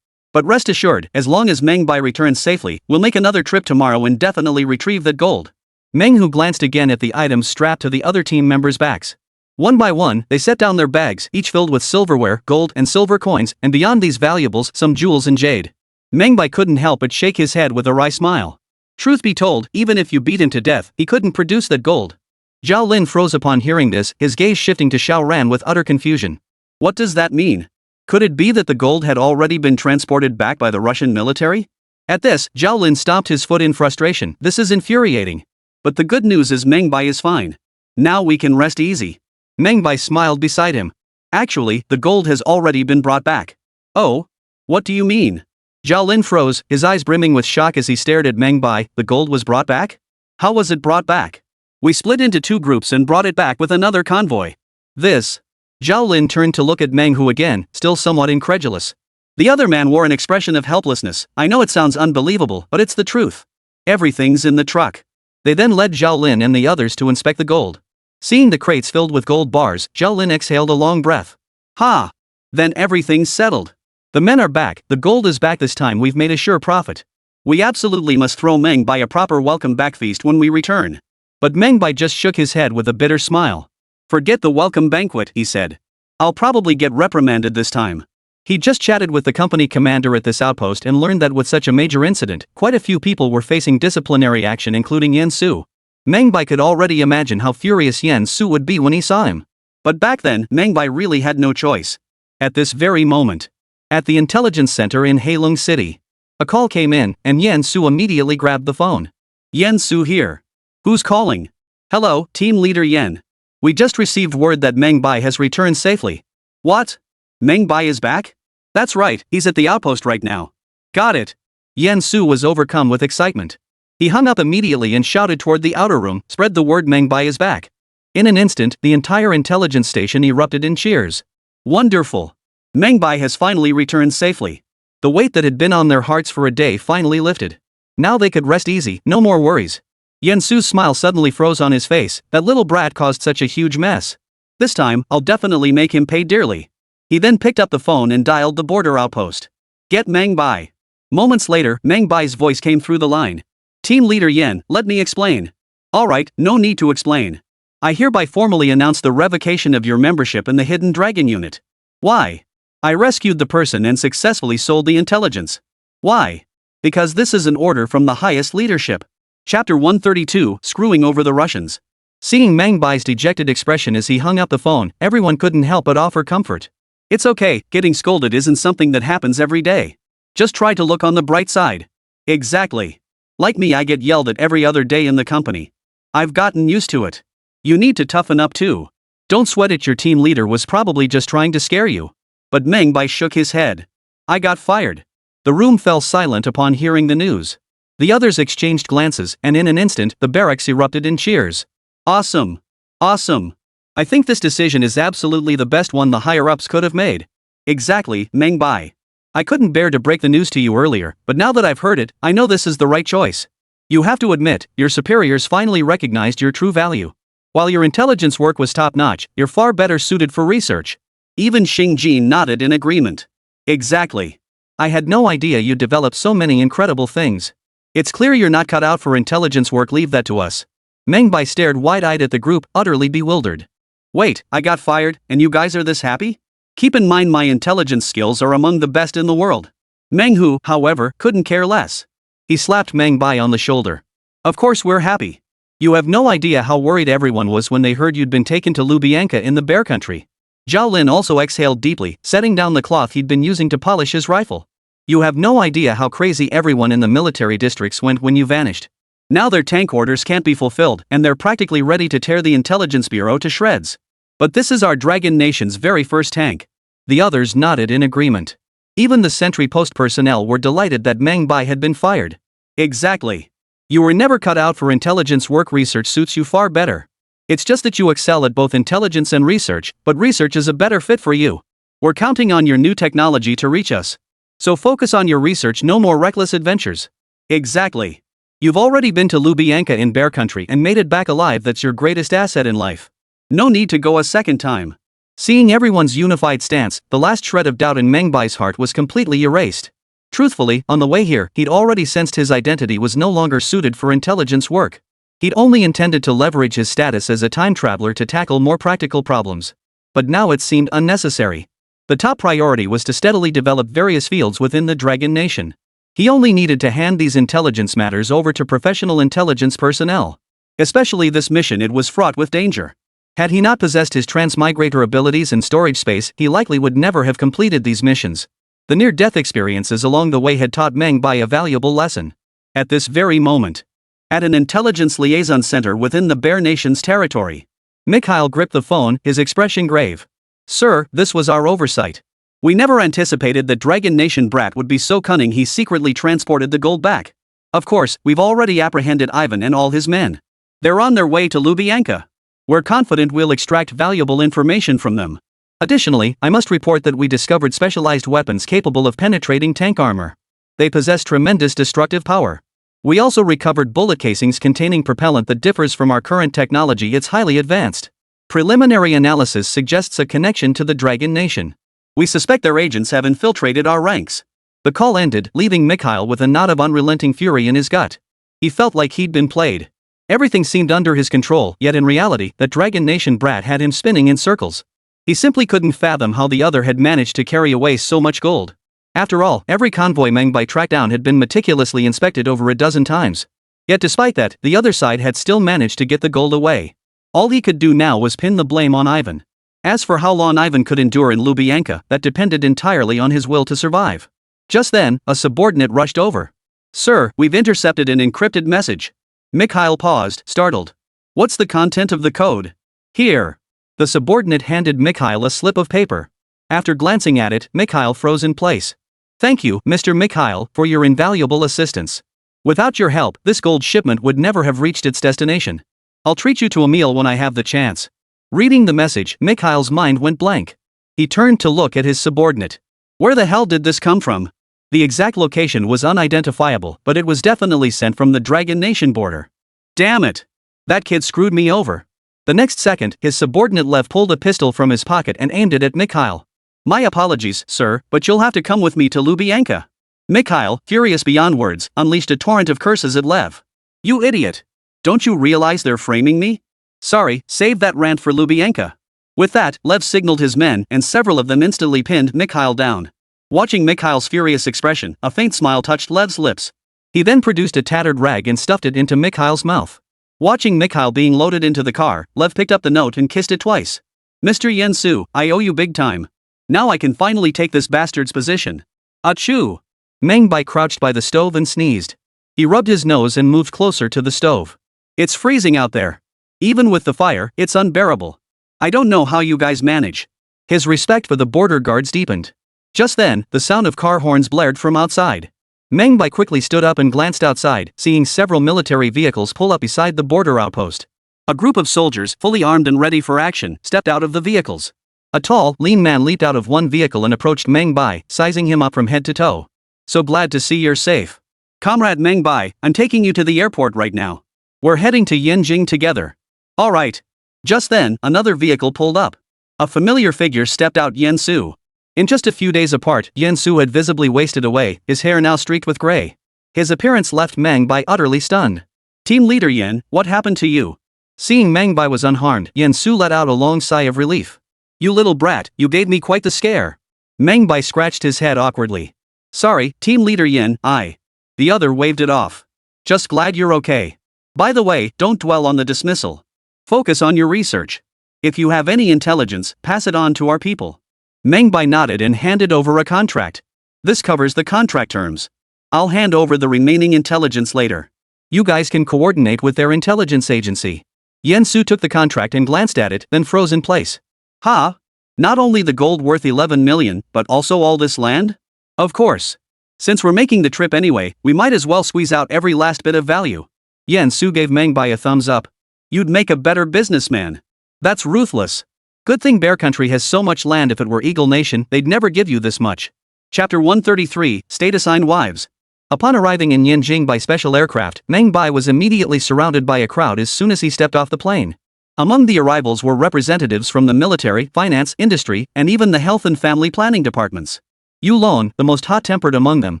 But rest assured, as long as Meng Bai returns safely, we'll make another trip tomorrow and definitely retrieve that gold. Meng Hu glanced again at the items strapped to the other team members' backs. One by one, they set down their bags, each filled with silverware, gold, and silver coins, and beyond these valuables, some jewels and jade. Meng Bai couldn't help but shake his head with a wry smile. Truth be told, even if you beat him to death, he couldn't produce that gold. Zhao Lin froze upon hearing this, his gaze shifting to Xiao Ran with utter confusion. What does that mean? Could it be that the gold had already been transported back by the Russian military? At this, Zhao Lin stomped his foot in frustration. This is infuriating. But the good news is Meng Bai is fine. Now we can rest easy. Meng Bai smiled beside him. Actually, the gold has already been brought back. Oh? What do you mean? Zhao Lin froze, his eyes brimming with shock as he stared at Meng Bai. The gold was brought back? How was it brought back? We split into two groups and brought it back with another convoy. This. Zhao Lin turned to look at Meng Hu again, still somewhat incredulous. The other man wore an expression of helplessness. I know it sounds unbelievable, but it's the truth. Everything's in the truck. They then led Zhao Lin and the others to inspect the gold. Seeing the crates filled with gold bars, Zhao Lin exhaled a long breath. Ha! Then everything's settled. The men are back, the gold is back this time, we've made a sure profit. We absolutely must throw Meng Bai a proper welcome back feast when we return. But Meng Bai just shook his head with a bitter smile. Forget the welcome banquet, he said. I'll probably get reprimanded this time. He'd just chatted with the company commander at this outpost and learned that with such a major incident, quite a few people were facing disciplinary action, including Yen Su. Meng Bai could already imagine how furious Yen Su would be when he saw him. But back then, Meng Bai really had no choice. At this very moment, at the intelligence center in Heilong City, a call came in, and Yen Su immediately grabbed the phone. Yen Su here. Who's calling? Hello, Team Leader Yen. We just received word that Meng Bai has returned safely. What? Meng Bai is back? That's right, he's at the outpost right now. Got it. Yen Su was overcome with excitement. He hung up immediately and shouted toward the outer room, spread the word Meng Bai is back. In an instant, the entire intelligence station erupted in cheers. Wonderful. Meng Bai has finally returned safely. The weight that had been on their hearts for a day finally lifted. Now they could rest easy, no more worries. Yen Su's smile suddenly froze on his face. That little brat caused such a huge mess. This time, I'll definitely make him pay dearly. He then picked up the phone and dialed the border outpost. Get Meng Bai. Moments later, Meng Bai's voice came through the line. Team Leader Yen, let me explain. Alright, no need to explain. I hereby formally announce the revocation of your membership in the Hidden Dragon Unit. Why? I rescued the person and successfully sold the intelligence. Why? Because this is an order from the highest leadership. Chapter 132, Screwing Over the Russians. Seeing Meng Bai's dejected expression as he hung up the phone, everyone couldn't help but offer comfort. It's okay, getting scolded isn't something that happens every day. Just try to look on the bright side. Exactly. Like me, I get yelled at every other day in the company. I've gotten used to it. You need to toughen up too. Don't sweat it, your team leader was probably just trying to scare you. But Meng Bai shook his head. I got fired. The room fell silent upon hearing the news. The others exchanged glances, and in an instant, the barracks erupted in cheers. Awesome. Awesome. I think this decision is absolutely the best one the higher-ups could have made. Exactly, Meng Bai. I couldn't bear to break the news to you earlier, but now that I've heard it, I know this is the right choice. You have to admit, your superiors finally recognized your true value. While your intelligence work was top-notch, you're far better suited for research. Even Xing Jin nodded in agreement. Exactly. I had no idea you'd developed so many incredible things. It's clear you're not cut out for intelligence work, leave that to us. Meng Bai stared wide-eyed at the group, utterly bewildered. Wait, I got fired, and you guys are this happy? Keep in mind my intelligence skills are among the best in the world. Meng Hu, however, couldn't care less. He slapped Meng Bai on the shoulder. Of course we're happy. You have no idea how worried everyone was when they heard you'd been taken to Lubyanka in the Bear Country. Zhao Lin also exhaled deeply, setting down the cloth he'd been using to polish his rifle. You have no idea how crazy everyone in the military districts went when you vanished. Now their tank orders can't be fulfilled, and they're practically ready to tear the intelligence bureau to shreds. But this is our Dragon Nation's very first tank. The others nodded in agreement. Even the sentry post personnel were delighted that Meng Bai had been fired. Exactly. You were never cut out for intelligence work. Research suits you far better. It's just that you excel at both intelligence and research, but research is a better fit for you. We're counting on your new technology to reach us. So focus on your research, no more reckless adventures. Exactly. You've already been to Lubyanka in Bear Country and made it back alive. That's your greatest asset in life. No need to go a second time. Seeing everyone's unified stance, the last shred of doubt in Meng Bai's heart was completely erased. Truthfully, on the way here, he'd already sensed his identity was no longer suited for intelligence work. He'd only intended to leverage his status as a time traveler to tackle more practical problems. But now it seemed unnecessary. The top priority was to steadily develop various fields within the Dragon Nation. He only needed to hand these intelligence matters over to professional intelligence personnel. Especially this mission, it was fraught with danger. Had he not possessed his transmigrator abilities and storage space, he likely would never have completed these missions. The near-death experiences along the way had taught Meng Bai a valuable lesson. At this very moment, at an intelligence liaison center within the Bear Nation's territory, Mikhail gripped the phone, his expression grave. Sir, this was our oversight. We never anticipated that Dragon Nation brat would be so cunning he secretly transported the gold back. Of course, we've already apprehended Ivan and all his men. They're on their way to Lubyanka. We're confident we'll extract valuable information from them. Additionally, I must report that we discovered specialized weapons capable of penetrating tank armor. They possess tremendous destructive power. We also recovered bullet casings containing propellant that differs from our current technology. It's highly advanced. Preliminary analysis suggests a connection to the Dragon Nation. We suspect their agents have infiltrated our ranks. The call ended, leaving Mikhail with a knot of unrelenting fury in his gut. He felt like he'd been played. Everything seemed under his control, yet in reality, that Dragon Nation brat had him spinning in circles. He simply couldn't fathom how the other had managed to carry away so much gold. After all, every convoy Meng Bai tracked down had been meticulously inspected over a dozen times. Yet despite that, the other side had still managed to get the gold away. All he could do now was pin the blame on Ivan. As for how long Ivan could endure in Lubyanka, that depended entirely on his will to survive. Just then, a subordinate rushed over. "Sir, we've intercepted an encrypted message." Mikhail paused, startled. "What's the content of the code?" "Here." The subordinate handed Mikhail a slip of paper. After glancing at it, Mikhail froze in place. "Thank you, Mr. Mikhail, for your invaluable assistance. Without your help, this gold shipment would never have reached its destination. I'll treat you to a meal when I have the chance." Reading the message, Mikhail's mind went blank. He turned to look at his subordinate. Where the hell did this come from? The exact location was unidentifiable, but it was definitely sent from the Dragon Nation border. Damn it! That kid screwed me over. The next second, his subordinate Lev pulled a pistol from his pocket and aimed it at Mikhail. "My apologies, sir, but you'll have to come with me to Lubyanka." Mikhail, furious beyond words, unleashed a torrent of curses at Lev. "You idiot! Don't you realize they're framing me? Sorry, save that rant for Lubyanka." With that, Lev signaled his men and several of them instantly pinned Mikhail down. Watching Mikhail's furious expression, a faint smile touched Lev's lips. He then produced a tattered rag and stuffed it into Mikhail's mouth. Watching Mikhail being loaded into the car, Lev picked up the note and kissed it twice. "Mr. Yensu, I owe you big time. Now I can finally take this bastard's position." "Achoo!" Meng Bai crouched by the stove and sneezed. He rubbed his nose and moved closer to the stove. "It's freezing out there. Even with the fire, it's unbearable. I don't know how you guys manage." His respect for the border guards deepened. Just then, the sound of car horns blared from outside. Meng Bai quickly stood up and glanced outside, seeing several military vehicles pull up beside the border outpost. A group of soldiers, fully armed and ready for action, stepped out of the vehicles. A tall, lean man leaped out of one vehicle and approached Meng Bai, sizing him up from head to toe. "So glad to see you're safe. Comrade Meng Bai, I'm taking you to the airport right now. We're heading to Yanjing together." "All right." Just then, another vehicle pulled up. A familiar figure stepped out. Yensu. In just a few days apart, Yensu had visibly wasted away, his hair now streaked with gray. His appearance left Meng Bai utterly stunned. "Team leader Yen, what happened to you?" Seeing Meng Bai was unharmed, Yensu let out a long sigh of relief. "You little brat, you gave me quite the scare." Meng Bai scratched his head awkwardly. "Sorry, team leader Yen, I." The other waved it off. "Just glad you're okay. By the way, don't dwell on the dismissal. Focus on your research. If you have any intelligence, pass it on to our people." Meng Bai nodded and handed over a contract. "This covers the contract terms. I'll hand over the remaining intelligence later. You guys can coordinate with their intelligence agency." Yensu took the contract and glanced at it, then froze in place. "Huh? Not only the gold worth 11 million, but also all this land? Of course. Since we're making the trip anyway, we might as well squeeze out every last bit of value." Yensu gave Meng Bai a thumbs up. "You'd make a better businessman. That's ruthless. Good thing Bear Country has so much land. If it were Eagle Nation, they'd never give you this much." Chapter 133, State-Assigned Wives. Upon arriving in Yanjing by special aircraft, Meng Bai was immediately surrounded by a crowd as soon as he stepped off the plane. Among the arrivals were representatives from the military, finance, industry, and even the health and family planning departments. Yu Lon, the most hot-tempered among them,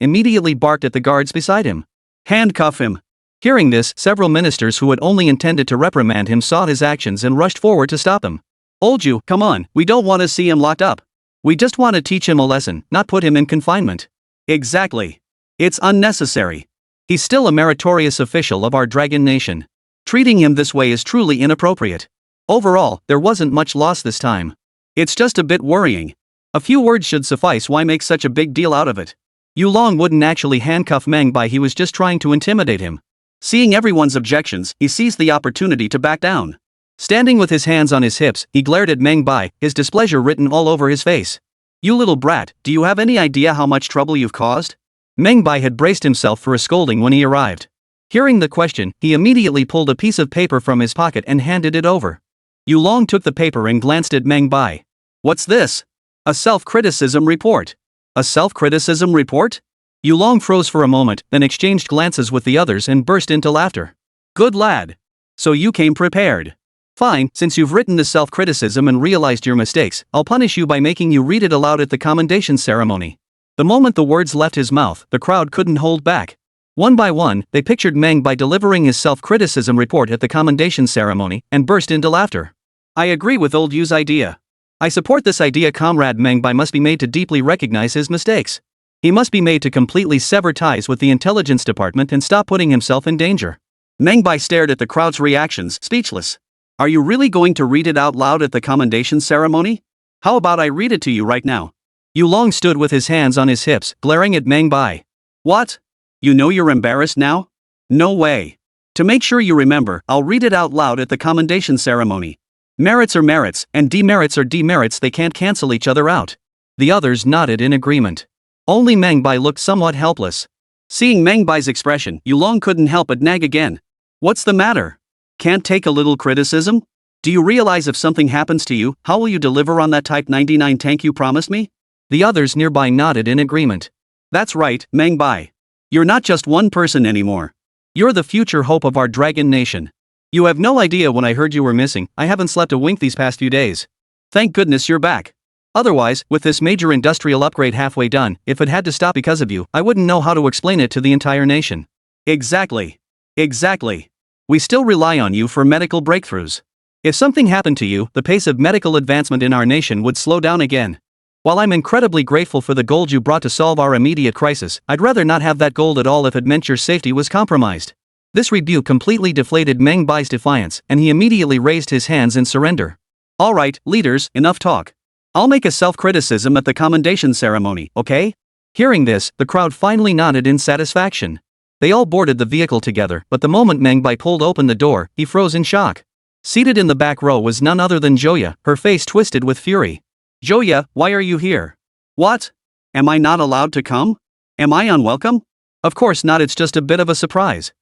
immediately barked at the guards beside him. "Handcuff him." Hearing this, several ministers who had only intended to reprimand him saw his actions and rushed forward to stop him. "Old Jew, come on, we don't want to see him locked up. We just want to teach him a lesson, not put him in confinement." "Exactly. It's unnecessary. He's still a meritorious official of our Dragon Nation. Treating him this way is truly inappropriate." Overall, there wasn't much loss this time. It's just a bit worrying. A few words should suffice. Why make such a big deal out of it? Yu Long wouldn't actually handcuff Meng Bai, he was just trying to intimidate him. Seeing everyone's objections, he seized the opportunity to back down. Standing with his hands on his hips, he glared at Meng Bai, his displeasure written all over his face. "You little brat, do you have any idea how much trouble you've caused?" Meng Bai had braced himself for a scolding when he arrived. Hearing the question, he immediately pulled a piece of paper from his pocket and handed it over. Yu Long took the paper and glanced at Meng Bai. "What's this?" "A self-criticism report." "A self-criticism report?" Yu Long froze for a moment, then exchanged glances with the others and burst into laughter. "Good lad. So you came prepared. Fine, since you've written the self-criticism and realized your mistakes, I'll punish you by making you read it aloud at the commendation ceremony." The moment the words left his mouth, the crowd couldn't hold back. One by one, they pictured Meng Bai delivering his self-criticism report at the commendation ceremony, and burst into laughter. "I agree with old Yu's idea. I support this idea. Comrade Meng Bai must be made to deeply recognize his mistakes. He must be made to completely sever ties with the intelligence department and stop putting himself in danger. Meng Bai stared at the crowd's reactions, speechless. Are you really going to read it out loud at the commendation ceremony? How about I read it to you right now? Yu Long stood with his hands on his hips, glaring at Meng Bai. What? You know you're embarrassed now? No way. To make sure you remember, I'll read it out loud at the commendation ceremony. Merits are merits, and demerits are demerits. They can't cancel each other out. The others nodded in agreement. Only Meng Bai looked somewhat helpless. Seeing Meng Bai's expression, Yu Long couldn't help but nag again. What's the matter? Can't take a little criticism? Do you realize if something happens to you, how will you deliver on that Type 99 tank you promised me? The others nearby nodded in agreement. That's right, Meng Bai. You're not just one person anymore. You're the future hope of our dragon nation. You have no idea when I heard you were missing, I haven't slept a wink these past few days. Thank goodness you're back. Otherwise, with this major industrial upgrade halfway done, if it had to stop because of you, I wouldn't know how to explain it to the entire nation. Exactly. Exactly. We still rely on you for medical breakthroughs. If something happened to you, the pace of medical advancement in our nation would slow down again. While I'm incredibly grateful for the gold you brought to solve our immediate crisis, I'd rather not have that gold at all if it meant your safety was compromised. This rebuke completely deflated Meng Bai's defiance, and he immediately raised his hands in surrender. Alright, leaders, enough talk. I'll make a self-criticism at the commendation ceremony, okay? Hearing this, the crowd finally nodded in satisfaction. They all boarded the vehicle together, but the moment Meng Bai pulled open the door, he froze in shock. Seated in the back row was none other than Joya, her face twisted with fury. Joya, why are you here? What? Am I not allowed to come? Am I unwelcome? Of course not, it's just a bit of a surprise.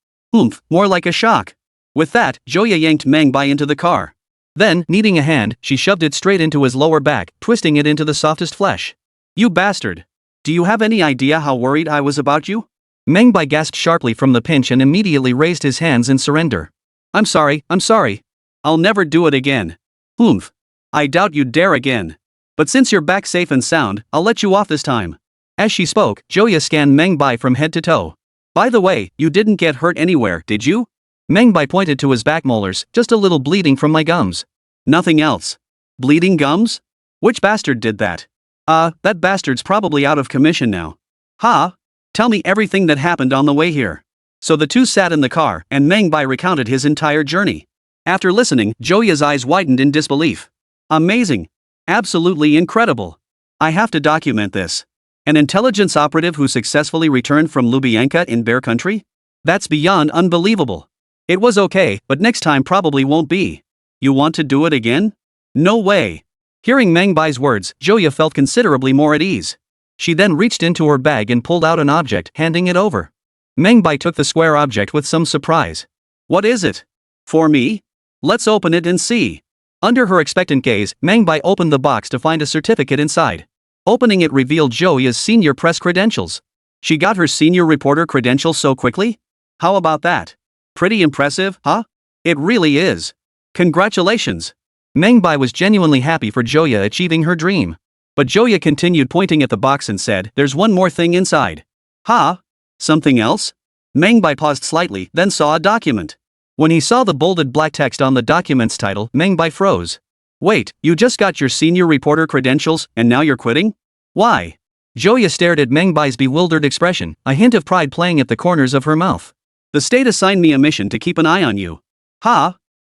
More like a shock. With that, Joya yanked Meng Bai into the car. Then, needing a hand, she shoved it straight into his lower back, twisting it into the softest flesh. You bastard! Do you have any idea how worried I was about you? Meng Bai gasped sharply from the pinch and immediately raised his hands in surrender. I'm sorry. I'll never do it again. I doubt you'd dare again. But since you're back safe and sound, I'll let you off this time. As she spoke, Joya scanned Meng Bai from head to toe. By the way, you didn't get hurt anywhere, did you? Meng Bai pointed to his back molars, just a little bleeding from my gums. Nothing else. Bleeding gums? Which bastard did that? That bastard's probably out of commission now. Tell me everything that happened on the way here. So the two sat in the car, and Meng Bai recounted his entire journey. After listening, Joya's eyes widened in disbelief. Amazing. Absolutely incredible. I have to document this. An intelligence operative who successfully returned from Lubyanka in Bear Country? That's beyond unbelievable. It was okay, but next time probably won't be. You want to do it again? No way. Hearing Meng Bai's words, Joya felt considerably more at ease. She then reached into her bag and pulled out an object, handing it over. Meng Bai took the square object with some surprise. What is it? For me? Let's open it and see. Under her expectant gaze, Meng Bai opened the box to find a certificate inside. Opening it revealed Joya's senior press credentials. She got her senior reporter credentials so quickly? How about that? Pretty impressive, huh? It really is. Congratulations. Meng Bai was genuinely happy for Joya achieving her dream. But Joya continued pointing at the box and said, there's one more thing inside. Something else? Meng Bai paused slightly, then saw a document. When he saw the bolded black text on the document's title, Meng Bai froze. Wait, you just got your senior reporter credentials, and now you're quitting? Why? Joya stared at Meng Bai's bewildered expression, a hint of pride playing at the corners of her mouth. The state assigned me a mission to keep an eye on you.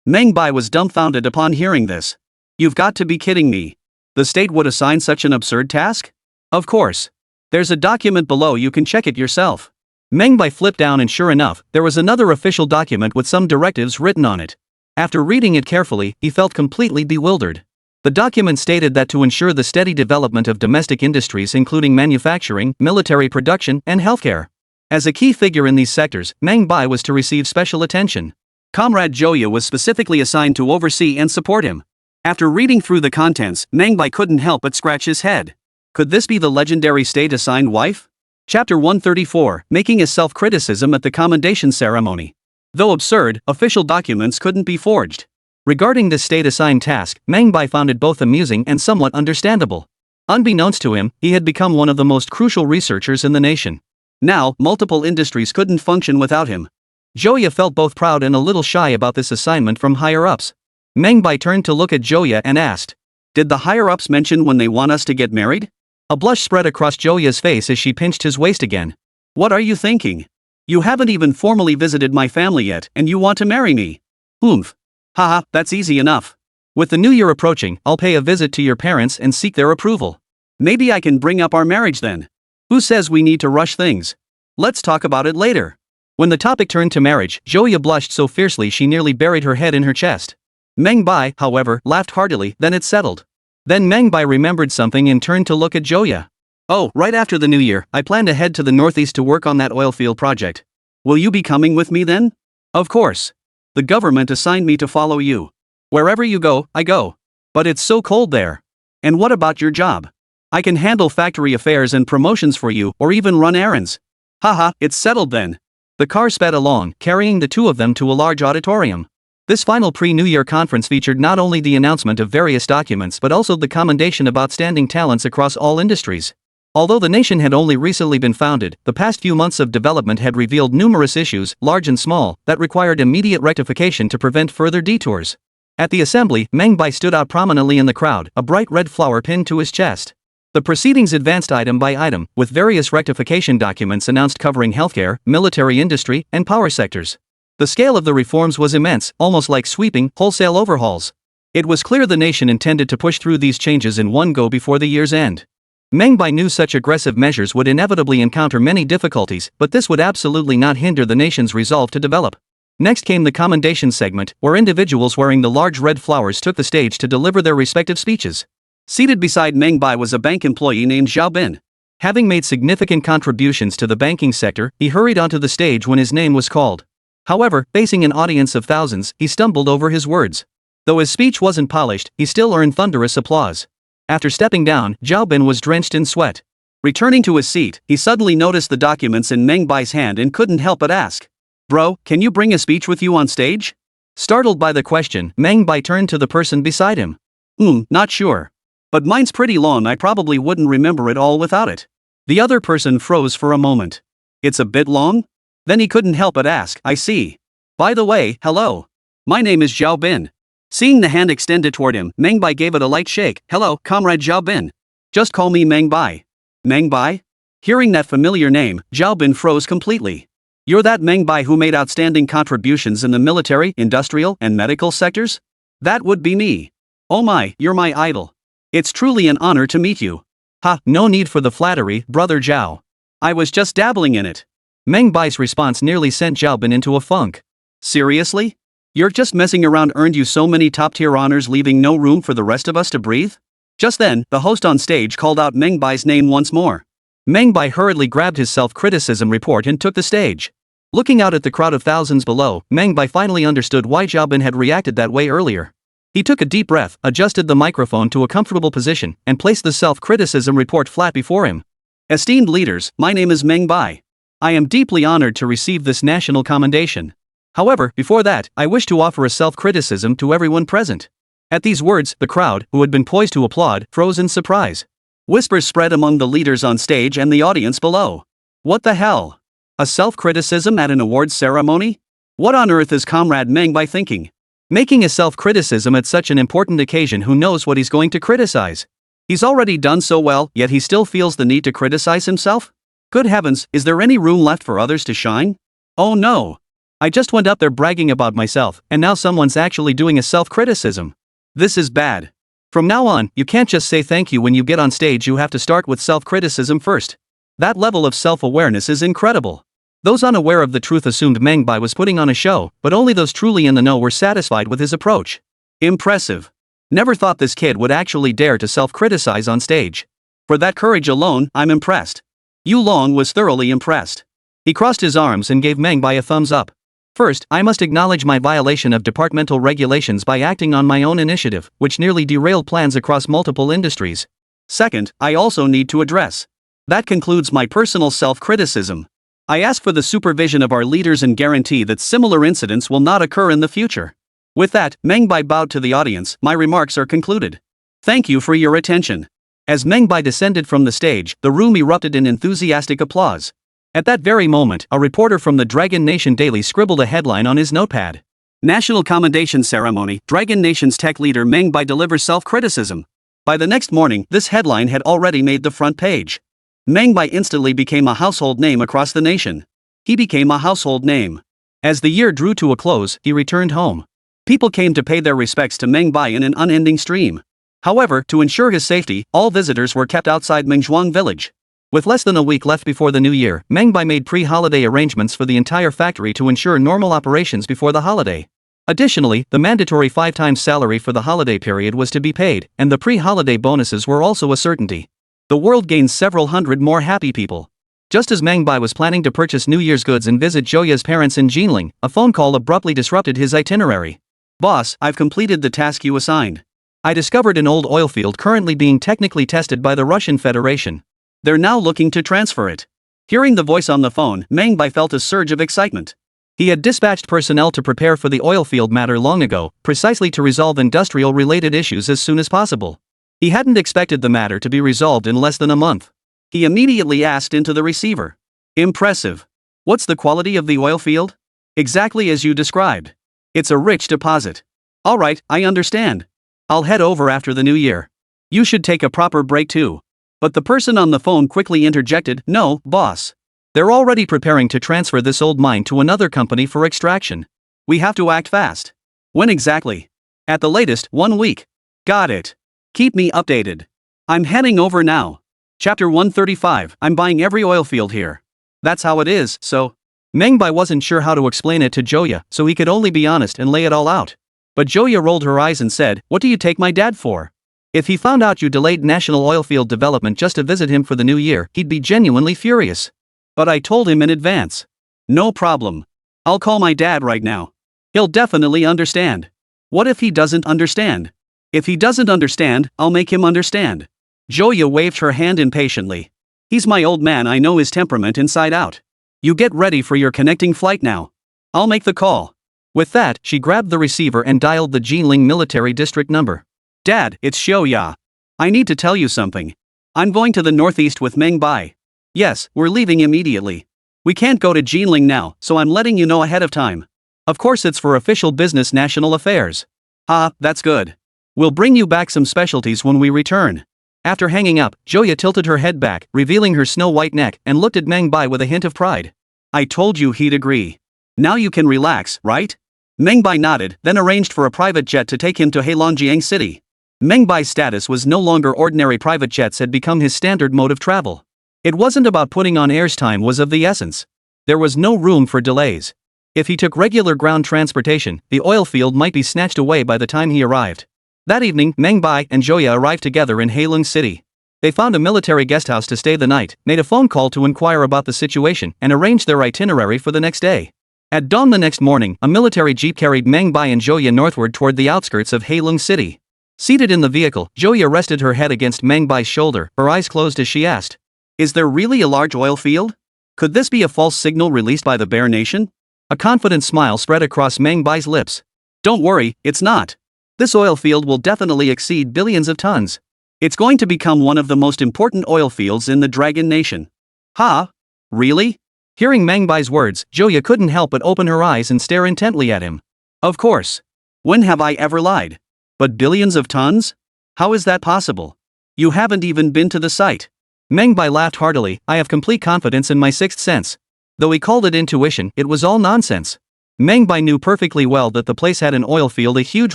Meng Bai was dumbfounded upon hearing this. You've got to be kidding me. The state would assign such an absurd task? Of course. There's a document below, you can check it yourself. Meng Bai flipped down and sure enough, there was another official document with some directives written on it. After reading it carefully, he felt completely bewildered. The document stated that to ensure the steady development of domestic industries including manufacturing, military production, and healthcare. As a key figure in these sectors, Meng Bai was to receive special attention. Comrade Joya was specifically assigned to oversee and support him. After reading through the contents, Meng Bai couldn't help but scratch his head. Could this be the legendary state-assigned wife? Chapter 134, Making a Self-Criticism at the Commendation Ceremony. Though absurd, official documents couldn't be forged. Regarding this state-assigned task, Meng Bai found it both amusing and somewhat understandable. Unbeknownst to him, he had become one of the most crucial researchers in the nation. Now, multiple industries couldn't function without him. Joya felt both proud and a little shy about this assignment from higher-ups. Meng Bai turned to look at Joya and asked, Did the higher-ups mention when they want us to get married? A blush spread across Joya's face as she pinched his waist again. What are you thinking? You haven't even formally visited my family yet, and you want to marry me? Oomph. Haha, that's easy enough. With the new year approaching, I'll pay a visit to your parents and seek their approval. Maybe I can bring up our marriage then. Who says we need to rush things? Let's talk about it later. When the topic turned to marriage, Joya blushed so fiercely she nearly buried her head in her chest. Meng Bai, however, laughed heartily, then it settled. Then Meng Bai remembered something and turned to look at Joya. Oh, right after the new year, I plan to head to the northeast to work on that oil field project. Will you be coming with me then? Of course. The government assigned me to follow you. Wherever you go, I go. But it's so cold there. And what about your job? I can handle factory affairs and promotions for you, or even run errands. Haha, it's settled then. The car sped along, carrying the two of them to a large auditorium. This final pre-New Year conference featured not only the announcement of various documents but also the commendation of outstanding talents across all industries. Although the nation had only recently been founded, the past few months of development had revealed numerous issues, large and small, that required immediate rectification to prevent further detours. At the assembly, Meng Bai stood out prominently in the crowd, a bright red flower pinned to his chest. The proceedings advanced item by item, with various rectification documents announced covering healthcare, military industry, and power sectors. The scale of the reforms was immense, almost like sweeping, wholesale overhauls. It was clear the nation intended to push through these changes in one go before the year's end. Meng Bai knew such aggressive measures would inevitably encounter many difficulties, but this would absolutely not hinder the nation's resolve to develop. Next came the commendation segment, where individuals wearing the large red flowers took the stage to deliver their respective speeches. Seated beside Meng Bai was a bank employee named Zhao Bin. Having made significant contributions to the banking sector, he hurried onto the stage when his name was called. However, facing an audience of thousands, he stumbled over his words. Though his speech wasn't polished, he still earned thunderous applause. After stepping down, Zhao Bin was drenched in sweat. Returning to his seat, he suddenly noticed the documents in Meng Bai's hand and couldn't help but ask, "Bro, can you bring a speech with you on stage?" Startled by the question, Meng Bai turned to the person beside him. Not sure. But mine's pretty long, I probably wouldn't remember it all without it." The other person froze for a moment. "It's a bit long?" Then he couldn't help but ask, "I see. By the way, hello. My name is Zhao Bin." Seeing the hand extended toward him, Meng Bai gave it a light shake. "Hello, Comrade Zhao Bin. Just call me Meng Bai." Meng Bai? Hearing that familiar name, Zhao Bin froze completely. "You're that Meng Bai who made outstanding contributions in the military, industrial, and medical sectors?" "That would be me. Oh my, you're my idol. It's truly an honor to meet you." "Ha, no need for the flattery, brother Zhao. I was just dabbling in it." Meng Bai's response nearly sent Zhao Bin into a funk. "Seriously? You're just messing around earned you so many top-tier honors, leaving no room for the rest of us to breathe?" Just then, the host on stage called out Meng Bai's name once more. Meng Bai hurriedly grabbed his self-criticism report and took the stage. Looking out at the crowd of thousands below, Meng Bai finally understood why Zhao Bin had reacted that way earlier. He took a deep breath, adjusted the microphone to a comfortable position, and placed the self-criticism report flat before him. "Esteemed leaders, my name is Meng Bai. I am deeply honored to receive this national commendation. However, before that, I wish to offer a self-criticism to everyone present." At these words, the crowd, who had been poised to applaud, froze in surprise. Whispers spread among the leaders on stage and the audience below. What the hell? A self-criticism at an awards ceremony? What on earth is Comrade Meng Bai thinking? Making a self-criticism at such an important occasion, who knows what he's going to criticize? He's already done so well, yet he still feels the need to criticize himself? Good heavens, is there any room left for others to shine? Oh no. I just went up there bragging about myself, and now someone's actually doing a self-criticism. This is bad. From now on, you can't just say thank you when you get on stage, you have to start with self-criticism first. That level of self-awareness is incredible. Those unaware of the truth assumed Meng Bai was putting on a show, but only those truly in the know were satisfied with his approach. Impressive. Never thought this kid would actually dare to self-criticize on stage. For that courage alone, I'm impressed. Yu Long was thoroughly impressed. He crossed his arms and gave Meng Bai a thumbs up. "First, I must acknowledge my violation of departmental regulations by acting on my own initiative, which nearly derailed plans across multiple industries. Second, I also need to address. That concludes my personal self-criticism. I ask for the supervision of our leaders and guarantee that similar incidents will not occur in the future." With that, Meng Bai bowed to the audience. "My remarks are concluded. Thank you for your attention." As Meng Bai descended from the stage, the room erupted in enthusiastic applause. At that very moment, a reporter from the Dragon Nation Daily scribbled a headline on his notepad. "National Commendation Ceremony, Dragon Nation's tech leader Meng Bai delivers self-criticism." By the next morning, this headline had already made the front page. Meng Bai instantly became a household name across the nation. He became a household name. As the year drew to a close, he returned home. People came to pay their respects to Meng Bai in an unending stream. However, to ensure his safety, all visitors were kept outside Mengzhuang village. With less than a week left before the new year, Meng Bai made pre-holiday arrangements for the entire factory to ensure normal operations before the holiday. Additionally, the mandatory 5 times salary for the holiday period was to be paid, and the pre-holiday bonuses were also a certainty. The world gained several hundred more happy people. Just as Meng Bai was planning to purchase New Year's goods and visit Joya's parents in Jinling, a phone call abruptly disrupted his itinerary. "Boss, I've completed the task you assigned. I discovered an old oil field currently being technically tested by the Russian Federation. They're now looking to transfer it." Hearing the voice on the phone, Meng Bai felt a surge of excitement. He had dispatched personnel to prepare for the oil field matter long ago, precisely to resolve industrial-related issues as soon as possible. He hadn't expected the matter to be resolved in less than a month. He immediately asked into the receiver. "Impressive. What's the quality of the oil field?" "Exactly as you described. It's a rich deposit." "All right, I understand. I'll head over after the new year. You should take a proper break too." But the person on the phone quickly interjected, "No, boss. They're already preparing to transfer this old mine to another company for extraction. We have to act fast." "When exactly?" "At the latest, 1 week." "Got it. Keep me updated. I'm heading over now." Chapter 135, I'm buying every oil field here. "That's how it is, so." Meng Bai wasn't sure how to explain it to Joya, so he could only be honest and lay it all out. But Joya rolled her eyes and said, "What do you take my dad for? If he found out you delayed national oil field development just to visit him for the new year, he'd be genuinely furious." "But I told him in advance." "No problem. I'll call my dad right now. He'll definitely understand." "What if he doesn't understand?" "If he doesn't understand, I'll make him understand." Joya waved her hand impatiently. "He's my old man, I know his temperament inside out. You get ready for your connecting flight now. I'll make the call." With that, she grabbed the receiver and dialed the Jinling military district number. "Dad, it's Xiaoya. I need to tell you something. I'm going to the northeast with Meng Bai." "Yes, we're leaving immediately. We can't go to Jinling now, so I'm letting you know ahead of time. Of course it's for official business national affairs." "Ah, that's good. We'll bring you back some specialties when we return." After hanging up, Joya tilted her head back, revealing her snow-white neck, and looked at Meng Bai with a hint of pride. "I told you he'd agree. Now you can relax, right?" Meng Bai nodded, then arranged for a private jet to take him to Heilongjiang City. Meng Bai's status was no longer ordinary. Private jets had become his standard mode of travel. It wasn't about putting on airs, time was of the essence. There was no room for delays. If he took regular ground transportation, the oil field might be snatched away by the time he arrived. That evening, Meng Bai and Joya arrived together in Heilong City. They found a military guesthouse to stay the night, made a phone call to inquire about the situation, and arranged their itinerary for the next day. At dawn the next morning, a military jeep carried Meng Bai and Joya northward toward the outskirts of Heilong City. Seated in the vehicle, Joya rested her head against Meng Bai's shoulder, her eyes closed as she asked, "Is there really a large oil field? Could this be a false signal released by the Bear Nation?" A confident smile spread across Meng Bai's lips. "Don't worry, it's not. This oil field will definitely exceed billions of tons. It's going to become one of the most important oil fields in the Dragon Nation." "Ha? Really?" Hearing Meng Bai's words, Joya couldn't help but open her eyes and stare intently at him. "Of course. When have I ever lied? But billions of tons? How is that possible? You haven't even been to the site." Meng Bai laughed heartily. "I have complete confidence in my sixth sense." Though he called it intuition, it was all nonsense. Meng Bai knew perfectly well that the place had an oil field, a huge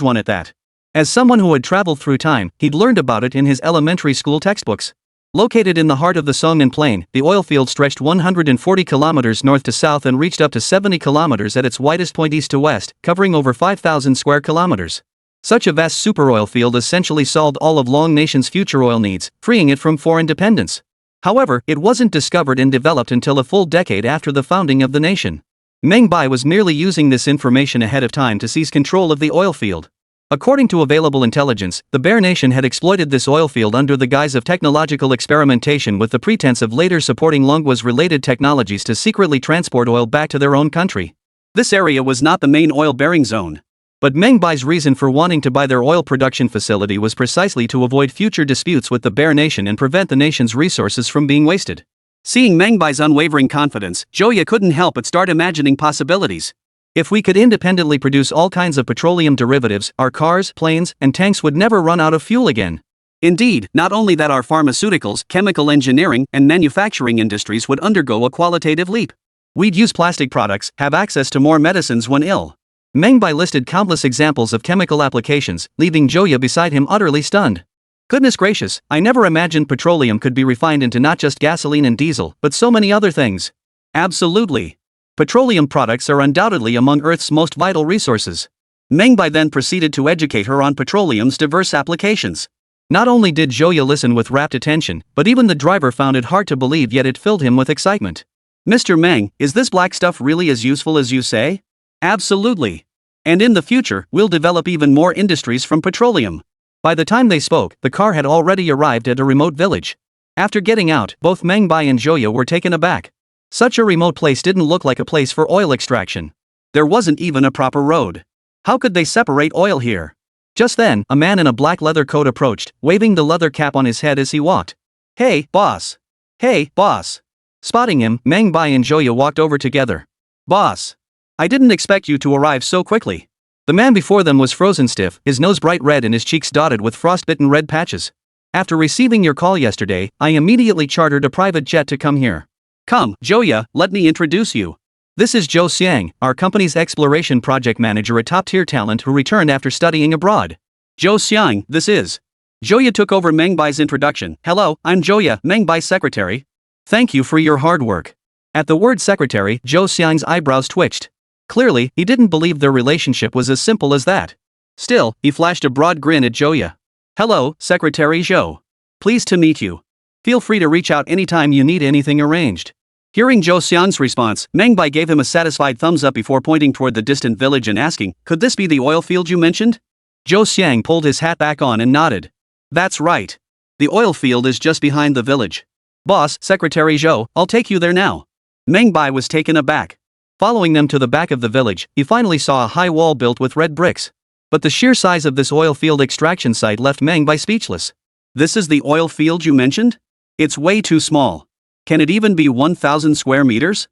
one at that. As someone who had traveled through time, he'd learned about it in his elementary school textbooks. Located in the heart of the Songnan Plain, the oil field stretched 140 kilometers north to south and reached up to 70 kilometers at its widest point east to west, covering over 5,000 square kilometers. Such a vast super oil field essentially solved all of Long Nation's future oil needs, freeing it from foreign dependence. However, it wasn't discovered and developed until a full decade after the founding of the nation. Meng Bai was merely using this information ahead of time to seize control of the oil field. According to available intelligence, the Bear Nation had exploited this oil field under the guise of technological experimentation with the pretense of later supporting Longwa's related technologies to secretly transport oil back to their own country. This area was not the main oil-bearing zone. But Meng Bai's reason for wanting to buy their oil production facility was precisely to avoid future disputes with the Bear Nation and prevent the nation's resources from being wasted. Seeing Meng Bai's unwavering confidence, Joya couldn't help but start imagining possibilities. If we could independently produce all kinds of petroleum derivatives, our cars, planes, and tanks would never run out of fuel again. Indeed, not only that our pharmaceuticals, chemical engineering, and manufacturing industries would undergo a qualitative leap. We'd use plastic products, have access to more medicines when ill. Meng Bai listed countless examples of chemical applications, leaving Joya beside him utterly stunned. Goodness gracious, I never imagined petroleum could be refined into not just gasoline and diesel, but so many other things. Absolutely. Petroleum products are undoubtedly among Earth's most vital resources. Meng Bai then proceeded to educate her on petroleum's diverse applications. Not only did Joya listen with rapt attention, but even the driver found it hard to believe, yet it filled him with excitement. Mr. Meng, is this black stuff really as useful as you say? Absolutely. And in the future, we'll develop even more industries from petroleum. By the time they spoke, the car had already arrived at a remote village. After getting out, both Meng Bai and Joya were taken aback. Such a remote place didn't look like a place for oil extraction. There wasn't even a proper road. How could they separate oil here? Just then, a man in a black leather coat approached, waving the leather cap on his head as he walked. Hey, boss. Hey, boss. Spotting him, Meng Bai and Joya walked over together. Boss. I didn't expect you to arrive so quickly. The man before them was frozen stiff, his nose bright red and his cheeks dotted with frostbitten red patches. After receiving your call yesterday, I immediately chartered a private jet to come here. Come, Joya, let me introduce you. This is Zhou Xiang, our company's exploration project manager, a top-tier talent who returned after studying abroad. Zhou Xiang, this is. Joya took over Meng Bai's introduction. Hello, I'm Joya, Meng Bai's secretary. Thank you for your hard work. At the word secretary, Zhou Xiang's eyebrows twitched. Clearly, he didn't believe their relationship was as simple as that. Still, he flashed a broad grin at Joya. Hello, Secretary Zhou. Pleased to meet you. Feel free to reach out anytime you need anything arranged. Hearing Zhou Xiang's response, Meng Bai gave him a satisfied thumbs up before pointing toward the distant village and asking, could this be the oil field you mentioned? Zhou Xiang pulled his hat back on and nodded. That's right. The oil field is just behind the village. Boss, Secretary Zhou, I'll take you there now. Meng Bai was taken aback. Following them to the back of the village, he finally saw a high wall built with red bricks. But the sheer size of this oil field extraction site left Meng Bai speechless. This is the oil field you mentioned? It's way too small. Can it even be 1,000 square meters?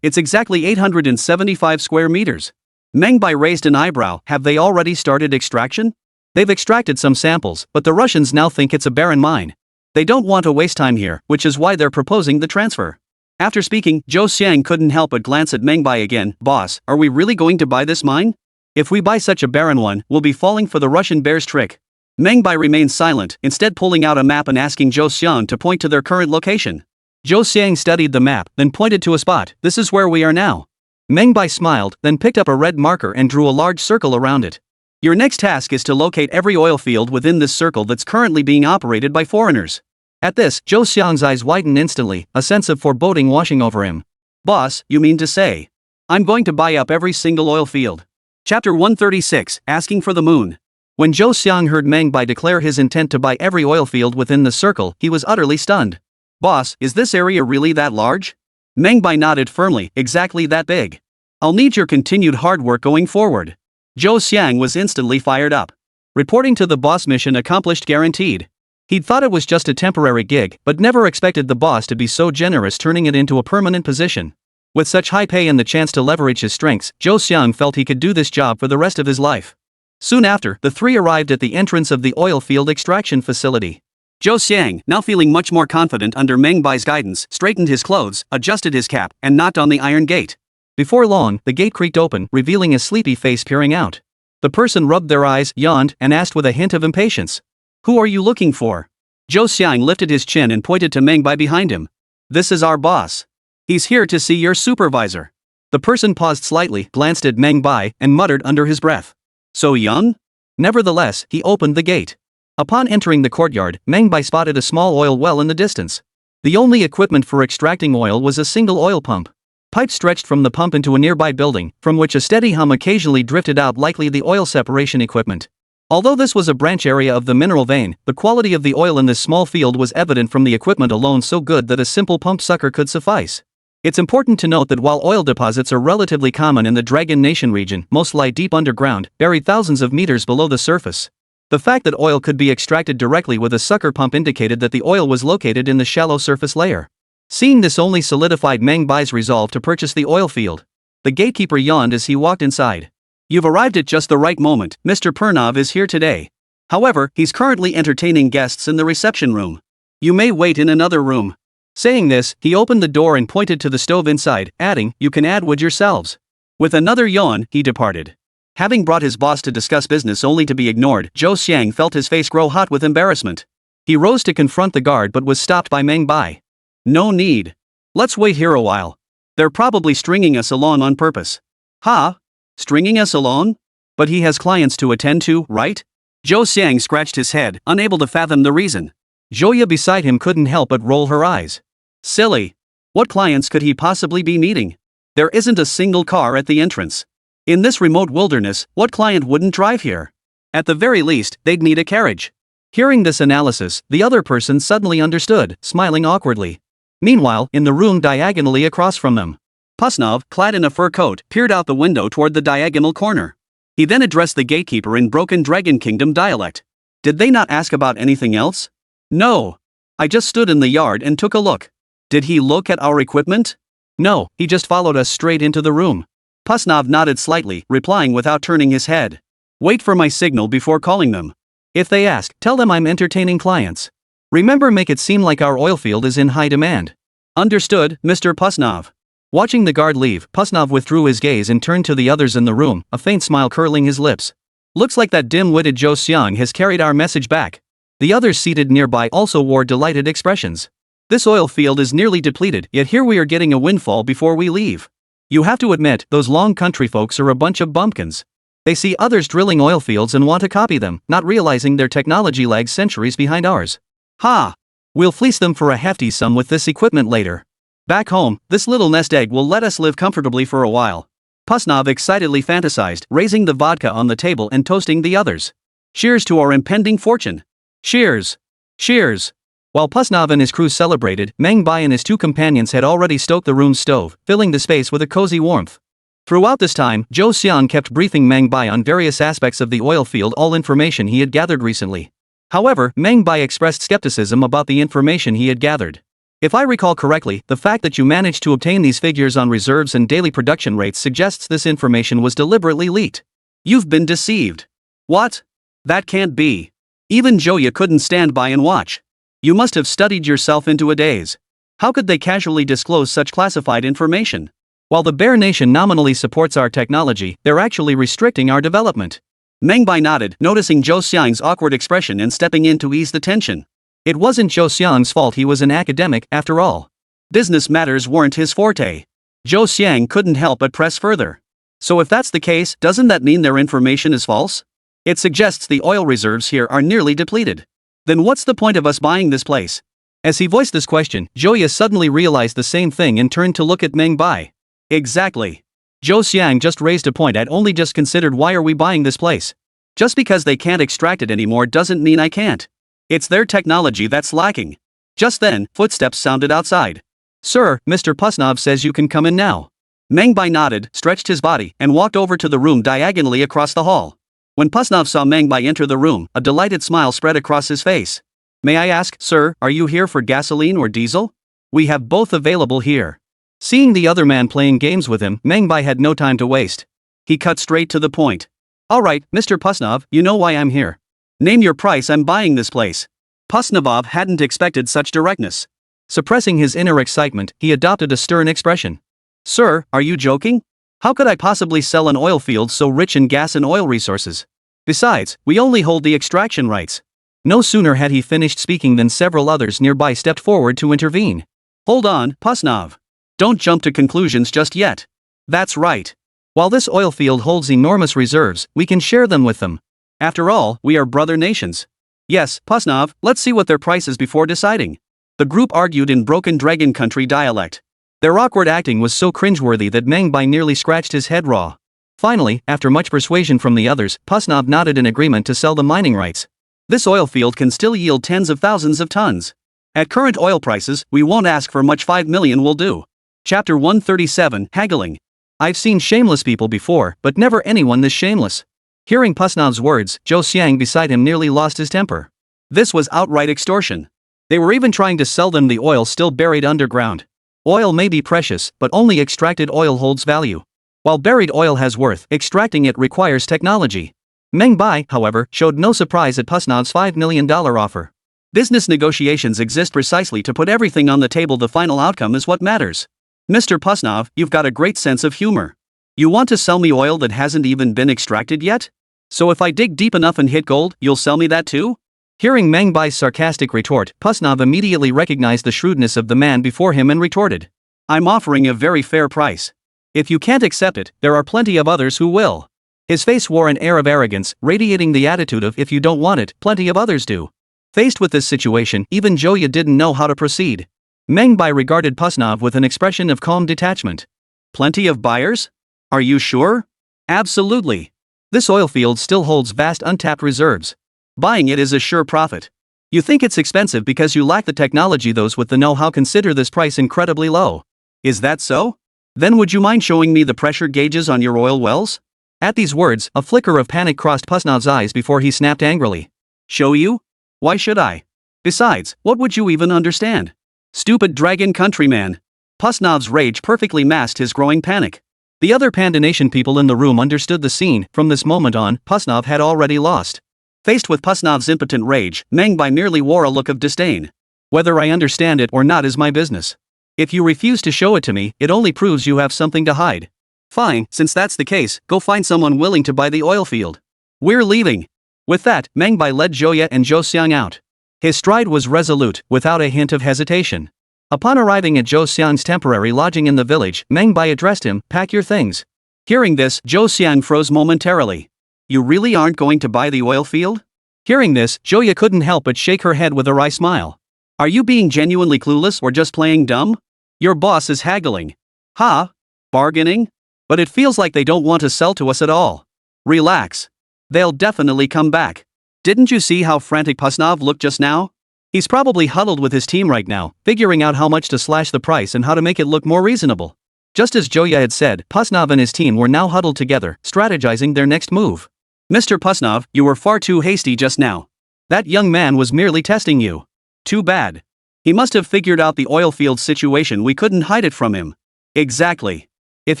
It's exactly 875 square meters. Meng Bai raised an eyebrow. Have they already started extraction? They've extracted some samples, but the Russians now think it's a barren mine. They don't want to waste time here, which is why they're proposing the transfer. After speaking, Zhou Xiang couldn't help but glance at Meng Bai again. Boss, are we really going to buy this mine? If we buy such a barren one, we'll be falling for the Russian bear's trick. Meng Bai remained silent, instead pulling out a map and asking Zhou Xiang to point to their current location. Zhou Xiang studied the map, then pointed to a spot. This is where we are now. Meng Bai smiled, then picked up a red marker and drew a large circle around it. Your next task is to locate every oil field within this circle that's currently being operated by foreigners. At this, Zhou Xiang's eyes widened instantly, a sense of foreboding washing over him. Boss, you mean to say? I'm going to buy up every single oil field. Chapter 136, Asking for the Moon. When Zhou Xiang heard Meng Bai declare his intent to buy every oil field within the circle, he was utterly stunned. Boss, is this area really that large? Meng Bai nodded firmly, exactly that big. I'll need your continued hard work going forward. Zhou Xiang was instantly fired up. Reporting to the boss, mission accomplished guaranteed. He'd thought it was just a temporary gig, but never expected the boss to be so generous, turning it into a permanent position. With such high pay and the chance to leverage his strengths, Zhou Xiang felt he could do this job for the rest of his life. Soon after, the three arrived at the entrance of the oil field extraction facility. Zhou Xiang, now feeling much more confident under Meng Bai's guidance, straightened his clothes, adjusted his cap, and knocked on the iron gate. Before long, the gate creaked open, revealing a sleepy face peering out. The person rubbed their eyes, yawned, and asked with a hint of impatience. Who are you looking for? Zhou Xiang lifted his chin and pointed to Meng Bai behind him. This is our boss. He's here to see your supervisor. The person paused slightly, glanced at Meng Bai, and muttered under his breath. So young? Nevertheless, he opened the gate. Upon entering the courtyard, Meng Bai spotted a small oil well in the distance. The only equipment for extracting oil was a single oil pump. Pipes stretched from the pump into a nearby building, from which a steady hum occasionally drifted out, likely the oil separation equipment. Although this was a branch area of the mineral vein, the quality of the oil in this small field was evident from the equipment alone, so good that a simple pump sucker could suffice. It's important to note that while oil deposits are relatively common in the Dragon Nation region, most lie deep underground, buried thousands of meters below the surface. The fact that oil could be extracted directly with a sucker pump indicated that the oil was located in the shallow surface layer. Seeing this only solidified Meng Bai's resolve to purchase the oil field. The gatekeeper yawned as he walked inside. You've arrived at just the right moment. Mr. Pernov is here today. However, he's currently entertaining guests in the reception room. You may wait in another room. Saying this, he opened the door and pointed to the stove inside, adding, "You can add wood yourselves." With another yawn, he departed. Having brought his boss to discuss business only to be ignored, Zhou Xiang felt his face grow hot with embarrassment. He rose to confront the guard but was stopped by Meng Bai. "No need. Let's wait here a while. They're probably stringing us along on purpose." "Huh? Stringing us along? But he has clients to attend to, right?" Zhou Xiang scratched his head, unable to fathom the reason. Zhouya beside him couldn't help but roll her eyes. Silly. What clients could he possibly be meeting? There isn't a single car at the entrance. In this remote wilderness, what client wouldn't drive here? At the very least, they'd need a carriage. Hearing this analysis, the other person suddenly understood, smiling awkwardly. Meanwhile, in the room diagonally across from them, Pusnov, clad in a fur coat, peered out the window toward the diagonal corner. He then addressed the gatekeeper in broken Dragon Kingdom dialect. "Did they not ask about anything else?" "No. I just stood in the yard and took a look." "Did he look at our equipment?" "No, he just followed us straight into the room." Pusnov nodded slightly, replying without turning his head. "Wait for my signal before calling them. If they ask, tell them I'm entertaining clients. Remember, make it seem like our oil field is in high demand." "Understood, Mr. Pusnov." Watching the guard leave, Pusnov withdrew his gaze and turned to the others in the room, a faint smile curling his lips. "Looks like that dim-witted Zhou Xiang has carried our message back." The others seated nearby also wore delighted expressions. "This oil field is nearly depleted, yet here we are getting a windfall before we leave. You have to admit, those long country folks are a bunch of bumpkins. They see others drilling oil fields and want to copy them, not realizing their technology lags centuries behind ours. Ha! We'll fleece them for a hefty sum with this equipment later. Back home, this little nest egg will let us live comfortably for a while." Pusnov excitedly fantasized, raising the vodka on the table and toasting the others. "Cheers to our impending fortune." "Cheers! Cheers!" While Pusnov and his crew celebrated, Meng Bai and his two companions had already stoked the room's stove, filling the space with a cozy warmth. Throughout this time, Zhou Xiang kept briefing Meng Bai on various aspects of the oil field, all information he had gathered recently. However, Meng Bai expressed skepticism about the information he had gathered. "If I recall correctly, the fact that you managed to obtain these figures on reserves and daily production rates suggests this information was deliberately leaked. You've been deceived." "What? That can't be. Even Zhouya couldn't stand by and watch. You must have studied yourself into a daze. How could they casually disclose such classified information? While the Bear Nation nominally supports our technology, they're actually restricting our development." Meng Bai nodded, noticing Zhou Xiang's awkward expression and stepping in to ease the tension. It wasn't Zhou Xiang's fault, he was an academic, after all. Business matters weren't his forte. Zhou Xiang couldn't help but press further. "So if that's the case, doesn't that mean their information is false? It suggests the oil reserves here are nearly depleted. Then what's the point of us buying this place?" As he voiced this question, Zhouya suddenly realized the same thing and turned to look at Meng Bai. "Exactly. Zhou Xiang just raised a point I'd only just considered. Why are we buying this place? Just because they can't extract it anymore doesn't mean I can't. It's their technology that's lacking." Just then, footsteps sounded outside. "Sir, Mr. Pusnov says you can come in now." Meng Bai nodded, stretched his body, and walked over to the room diagonally across the hall. When Pusnov saw Meng Bai enter the room, a delighted smile spread across his face. "May I ask, sir, are you here for gasoline or diesel? We have both available here." Seeing the other man playing games with him, Meng Bai had no time to waste. He cut straight to the point. "All right, Mr. Pusnov, you know why I'm here. Name your price, I'm buying this place." Pusnov hadn't expected such directness. Suppressing his inner excitement, he adopted a stern expression. "Sir, are you joking? How could I possibly sell an oil field so rich in gas and oil resources? Besides, we only hold the extraction rights." No sooner had he finished speaking than several others nearby stepped forward to intervene. "Hold on, Pusnov. Don't jump to conclusions just yet. That's right. While this oil field holds enormous reserves, we can share them with them. After all, we are brother nations. Yes, Pusnov, let's see what their price is before deciding." The group argued in broken Dragon Country dialect. Their awkward acting was so cringeworthy that Meng Bai nearly scratched his head raw. Finally, after much persuasion from the others, Pusnov nodded in agreement to sell the mining rights. "This oil field can still yield tens of thousands of tons. At current oil prices, we won't ask for much, 5 million will do." Chapter 137, Haggling. I've seen shameless people before, but never anyone this shameless. Hearing Pusnov's words, Zhou Xiang beside him nearly lost his temper. This was outright extortion. They were even trying to sell them the oil still buried underground. Oil may be precious, but only extracted oil holds value. While buried oil has worth, extracting it requires technology. Meng Bai, however, showed no surprise at Pusnov's $5 million offer. Business negotiations exist precisely to put everything on the table. The final outcome is what matters. Mr. Pusnov, you've got a great sense of humor. You want to sell me oil that hasn't even been extracted yet? So if I dig deep enough and hit gold, you'll sell me that too? Hearing Meng Bai's sarcastic retort, Pusnov immediately recognized the shrewdness of the man before him and retorted. I'm offering a very fair price. If you can't accept it, there are plenty of others who will. His face wore an air of arrogance, radiating the attitude of if you don't want it, plenty of others do. Faced with this situation, even Joya didn't know how to proceed. Meng Bai regarded Pusnov with an expression of calm detachment. Plenty of buyers? Are you sure? Absolutely. This oil field still holds vast untapped reserves. Buying it is a sure profit. You think it's expensive because you lack the technology. Those with the know-how consider this price incredibly low. Is that so? Then would you mind showing me the pressure gauges on your oil wells? At these words, a flicker of panic crossed Pusnov's eyes before he snapped angrily. Show you? Why should I? Besides, what would you even understand? Stupid dragon countryman. Pusnov's rage perfectly masked his growing panic. The other Panda Nation people in the room understood the scene. From this moment on, Pusnov had already lost. Faced with Pusnov's impotent rage, Meng Bai merely wore a look of disdain. Whether I understand it or not is my business. If you refuse to show it to me, it only proves you have something to hide. Fine, since that's the case, go find someone willing to buy the oil field. We're leaving. With that, Meng Bai led Joya and Zhou Xiang out. His stride was resolute, without a hint of hesitation. Upon arriving at Zhou Xiang's temporary lodging in the village, Meng Bai addressed him, pack your things. Hearing this, Zhou Xiang froze momentarily. You really aren't going to buy the oil field? Hearing this, Joya couldn't help but shake her head with a wry smile. Are you being genuinely clueless or just playing dumb? Your boss is haggling. Ha? Bargaining? But it feels like they don't want to sell to us at all. Relax. They'll definitely come back. Didn't you see how frantic Pusnov looked just now? He's probably huddled with his team right now, figuring out how much to slash the price and how to make it look more reasonable. Just as Joya had said, Pusnov and his team were now huddled together, strategizing their next move. Mr. Pusnov, you were far too hasty just now. That young man was merely testing you. Too bad. He must have figured out the oil field situation. We couldn't hide it from him. Exactly. If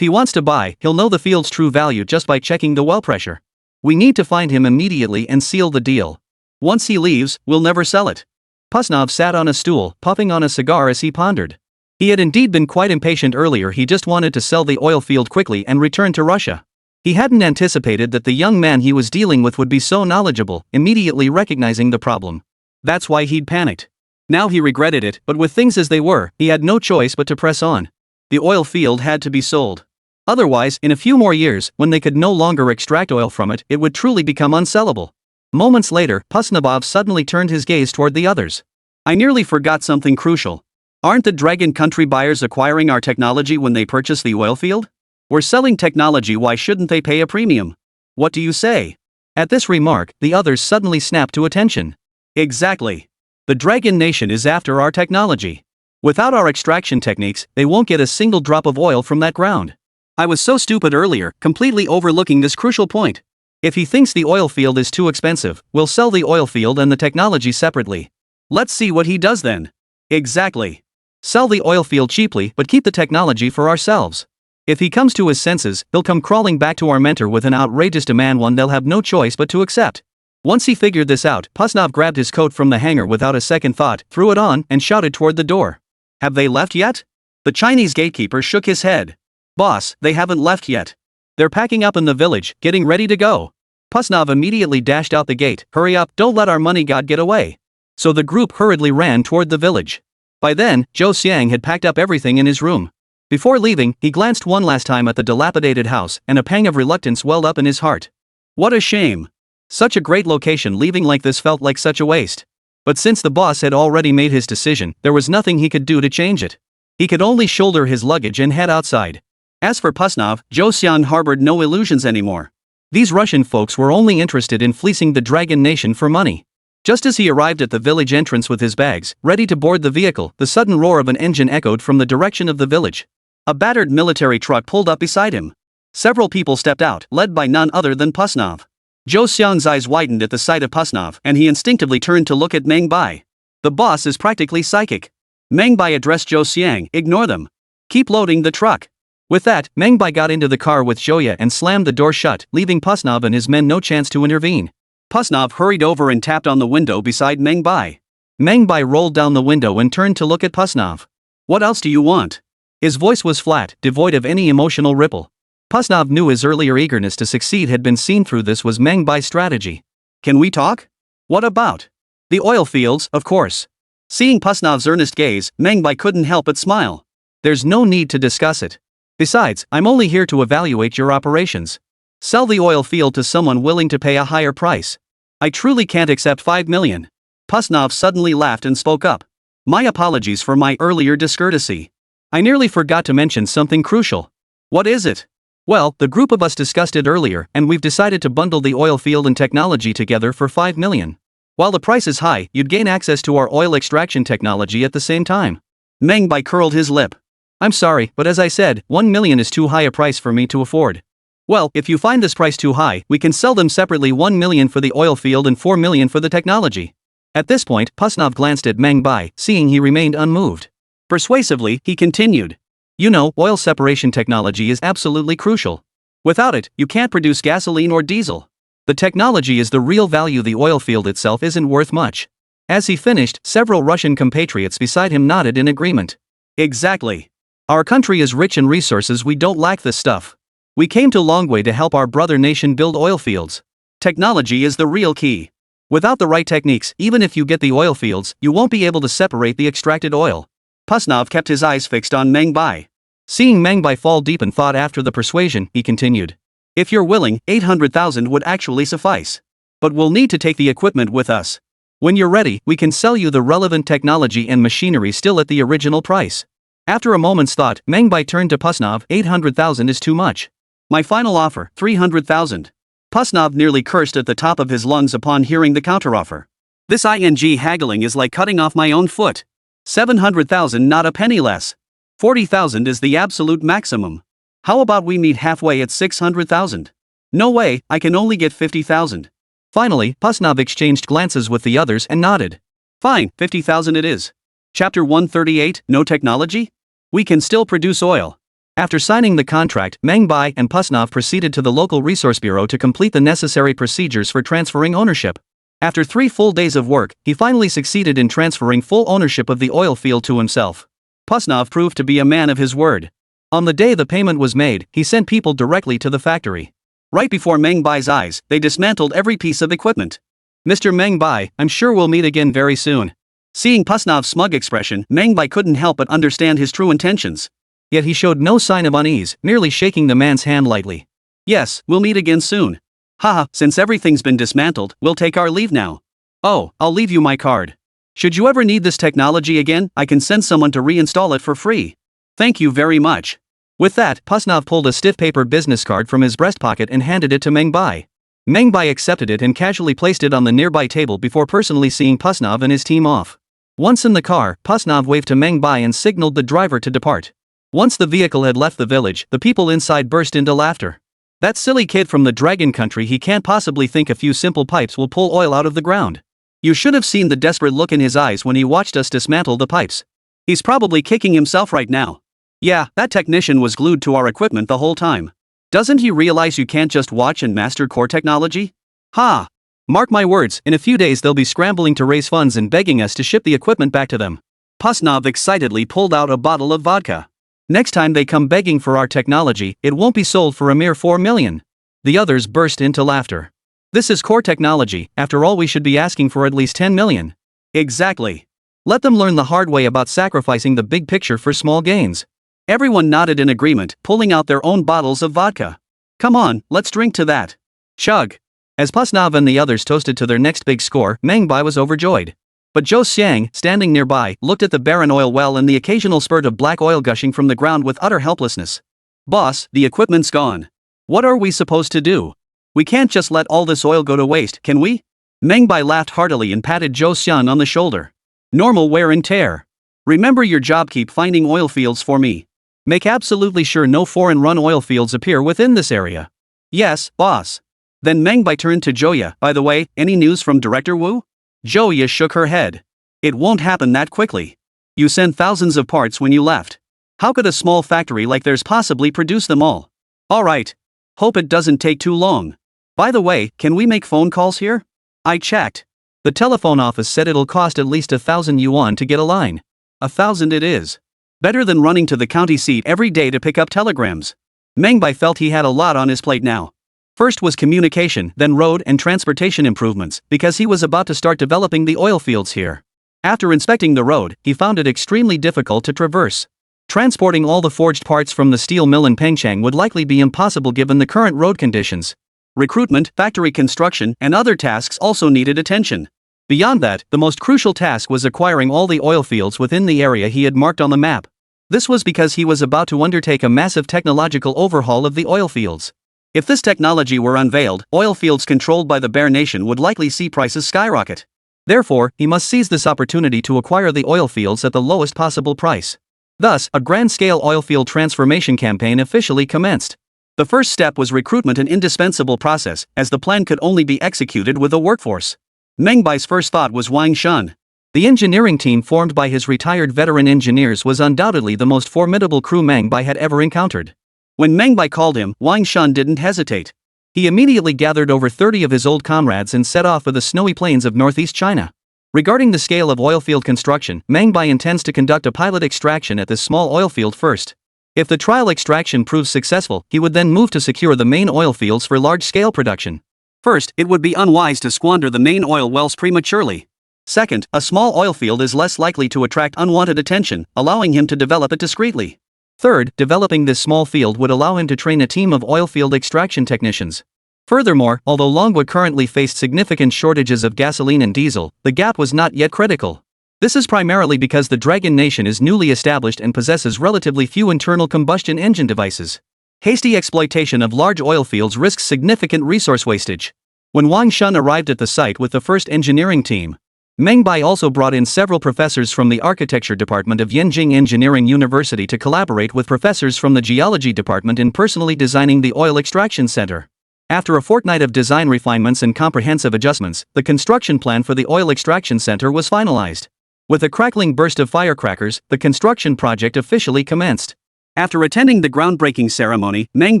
he wants to buy, he'll know the field's true value just by checking the well pressure. We need to find him immediately and seal the deal. Once he leaves, we'll never sell it. Pusnov sat on a stool, puffing on a cigar as he pondered. He had indeed been quite impatient earlier. He just wanted to sell the oil field quickly and return to Russia. He hadn't anticipated that the young man he was dealing with would be so knowledgeable, immediately recognizing the problem. That's why he'd panicked. Now he regretted it, but with things as they were, he had no choice but to press on. The oil field had to be sold. Otherwise, in a few more years, when they could no longer extract oil from it, it would truly become unsellable. Moments later, Pusnov suddenly turned his gaze toward the others. I nearly forgot something crucial. Aren't the Dragon Country buyers acquiring our technology when they purchase the oil field? We're selling technology, why shouldn't they pay a premium? What do you say? At this remark, the others suddenly snapped to attention. Exactly. The Dragon Nation is after our technology. Without our extraction techniques, they won't get a single drop of oil from that ground. I was so stupid earlier, completely overlooking this crucial point. If he thinks the oil field is too expensive, we'll sell the oil field and the technology separately. Let's see what he does then. Exactly. Sell the oil field cheaply but keep the technology for ourselves. If he comes to his senses, he'll come crawling back to our mentor with an outrageous demand, one they'll have no choice but to accept. Once he figured this out, Pusnov grabbed his coat from the hanger without a second thought, threw it on, and shouted toward the door. Have they left yet? The Chinese gatekeeper shook his head. Boss, they haven't left yet. They're packing up in the village, getting ready to go. Pusnov immediately dashed out the gate. Hurry up, don't let our money god get away. So the group hurriedly ran toward the village. By then, Zhou Xiang had packed up everything in his room. Before leaving, he glanced one last time at the dilapidated house, and a pang of reluctance welled up in his heart. What a shame. Such a great location, leaving like this felt like such a waste. But since the boss had already made his decision, there was nothing he could do to change it. He could only shoulder his luggage and head outside. As for Pusnov, Zhou Xiang harbored no illusions anymore. These Russian folks were only interested in fleecing the Dragon Nation for money. Just as he arrived at the village entrance with his bags, ready to board the vehicle, the sudden roar of an engine echoed from the direction of the village. A battered military truck pulled up beside him. Several people stepped out, led by none other than Pusnov. Zhou Xiang's eyes widened at the sight of Pusnov, and he instinctively turned to look at Meng Bai. The boss is practically psychic. Meng Bai addressed Zhou Xiang, ignore them. Keep loading the truck. With that, Meng Bai got into the car with Joya and slammed the door shut, leaving Pusnov and his men no chance to intervene. Pusnov hurried over and tapped on the window beside Meng Bai. Meng Bai rolled down the window and turned to look at Pusnov. "What else do you want?" His voice was flat, devoid of any emotional ripple. Pusnov knew his earlier eagerness to succeed had been seen through. This was Meng Bai's strategy. "Can we talk?" "What about?" "The oil fields, of course." Seeing Pusnov's earnest gaze, Meng Bai couldn't help but smile. "There's no need to discuss it. Besides, I'm only here to evaluate your operations. Sell the oil field to someone willing to pay a higher price. I truly can't accept 5 million. Pusnov suddenly laughed and spoke up. "My apologies for my earlier discourtesy. I nearly forgot to mention something crucial." "What is it?" "Well, the group of us discussed it earlier and we've decided to bundle the oil field and technology together for 5 million. While the price is high, you'd gain access to our oil extraction technology at the same time." Meng Bai curled his lip. "I'm sorry, but as I said, 1 million is too high a price for me to afford." "Well, if you find this price too high, we can sell them separately, 1 million for the oil field and 4 million for the technology." At this point, Pusnov glanced at Meng Bai, seeing he remained unmoved. Persuasively, he continued. "You know, oil separation technology is absolutely crucial. Without it, you can't produce gasoline or diesel. The technology is the real value. The oil field itself isn't worth much." As he finished, several Russian compatriots beside him nodded in agreement. "Exactly. Our country is rich in resources. We don't lack this stuff. We came to a long way to help our brother nation build oil fields. Technology is the real key. Without the right techniques, even if you get the oil fields, you won't be able to separate the extracted oil." Pusnov kept his eyes fixed on Meng Bai. Seeing Meng Bai fall deep in thought after the persuasion, he continued. "If you're willing, 800,000 would actually suffice. But we'll need to take the equipment with us. When you're ready, we can sell you the relevant technology and machinery still at the original price." After a moment's thought, Meng Bai turned to Pusnov. 800,000 is too much. My final offer, 300,000. Pusnov nearly cursed at the top of his lungs upon hearing the counteroffer. "This haggling is like cutting off my own foot. 700,000, not a penny less. 40,000 is the absolute maximum. How about we meet halfway at 600,000? "No way, I can only get 50,000. Finally, Pusnov exchanged glances with the others and nodded. "Fine, 50,000 it is." Chapter 138, No Technology? We can still produce oil. After signing the contract, Meng Bai and Pusnov proceeded to the local resource bureau to complete the necessary procedures for transferring ownership. After 3 full days of work, he finally succeeded in transferring full ownership of the oil field to himself. Pusnov proved to be a man of his word. On the day the payment was made, he sent people directly to the factory. Right before Meng Bai's eyes, they dismantled every piece of equipment. "Mr. Meng Bai, I'm sure we'll meet again very soon." Seeing Pusnov's smug expression, Meng Bai couldn't help but understand his true intentions. Yet he showed no sign of unease, merely shaking the man's hand lightly. "Yes, we'll meet again soon. Haha, since everything's been dismantled, we'll take our leave now. Oh, I'll leave you my card. Should you ever need this technology again, I can send someone to reinstall it for free. Thank you very much." With that, Pusnov pulled a stiff paper business card from his breast pocket and handed it to Meng Bai. Meng Bai accepted it and casually placed it on the nearby table before personally seeing Pusnov and his team off. Once in the car, Pusnov waved to Meng Bai and signaled the driver to depart. Once the vehicle had left the village, the people inside burst into laughter. "That silly kid from the dragon country, he can't possibly think a few simple pipes will pull oil out of the ground. You should have seen the desperate look in his eyes when he watched us dismantle the pipes. He's probably kicking himself right now. Yeah, that technician was glued to our equipment the whole time. Doesn't he realize you can't just watch and master core technology? Ha! Mark my words, in a few days they'll be scrambling to raise funds and begging us to ship the equipment back to them." Pusnov excitedly pulled out a bottle of vodka. "Next time they come begging for our technology, it won't be sold for a mere 4 million. The others burst into laughter. "This is core technology, after all we should be asking for at least 10 million. "Exactly. Let them learn the hard way about sacrificing the big picture for small gains." Everyone nodded in agreement, pulling out their own bottles of vodka. "Come on, let's drink to that." Chug. As Pusnov and the others toasted to their next big score, Meng Bai was overjoyed. But Zhou Xiang, standing nearby, looked at the barren oil well and the occasional spurt of black oil gushing from the ground with utter helplessness. "Boss, the equipment's gone. What are we supposed to do? We can't just let all this oil go to waste, can we?" Meng Bai laughed heartily and patted Zhou Xiang on the shoulder. "Normal wear and tear. Remember your job, keep finding oil fields for me. Make absolutely sure no foreign-run oil fields appear within this area." "Yes, boss." Then Meng Bai turned to Joya. "By the way, any news from Director Wu?" Joya shook her head. "It won't happen that quickly. You sent thousands of parts when you left. How could a small factory like theirs possibly produce them all? Alright. Hope it doesn't take too long. By the way, can we make phone calls here? I checked. The telephone office said it'll cost at least 1,000 yuan to get a line. 1,000 it is. Better than running to the county seat every day to pick up telegrams. Meng Bai felt he had a lot on his plate now. First was communication, then road and transportation improvements, because he was about to start developing the oil fields here. After inspecting the road, he found it extremely difficult to traverse. Transporting all the forged parts from the steel mill in Pengcheng would likely be impossible given the current road conditions. Recruitment, factory construction, and other tasks also needed attention. Beyond that, the most crucial task was acquiring all the oil fields within the area he had marked on the map. This was because he was about to undertake a massive technological overhaul of the oil fields. If this technology were unveiled, oil fields controlled by the Bear Nation would likely see prices skyrocket. Therefore, he must seize this opportunity to acquire the oil fields at the lowest possible price. Thus, a grand-scale oilfield transformation campaign officially commenced. The first step was recruitment, an indispensable process, as the plan could only be executed with a workforce. Meng Bai's first thought was Wang Shun. The engineering team formed by his retired veteran engineers was undoubtedly the most formidable crew Meng Bai had ever encountered. When Meng Bai called him, Wang Shun didn't hesitate. He immediately gathered over 30 of his old comrades and set off for the snowy plains of northeast China. Regarding the scale of oilfield construction, Meng Bai intends to conduct a pilot extraction at this small oilfield first. If the trial extraction proves successful, he would then move to secure the main oil fields for large-scale production. First, it would be unwise to squander the main oil wells prematurely. Second, a small oil field is less likely to attract unwanted attention, allowing him to develop it discreetly. Third, developing this small field would allow him to train a team of oilfield extraction technicians. Furthermore, although Longwa currently faced significant shortages of gasoline and diesel, the gap was not yet critical. This is primarily because the Dragon Nation is newly established and possesses relatively few internal combustion engine devices. Hasty exploitation of large oil fields risks significant resource wastage. When Wang Shun arrived at the site with the first engineering team, Meng Bai also brought in several professors from the architecture department of Yenjing Engineering University to collaborate with professors from the geology department in personally designing the oil extraction center. After a fortnight of design refinements and comprehensive adjustments, the construction plan for the oil extraction center was finalized. With a crackling burst of firecrackers, the construction project officially commenced. After attending the groundbreaking ceremony, Meng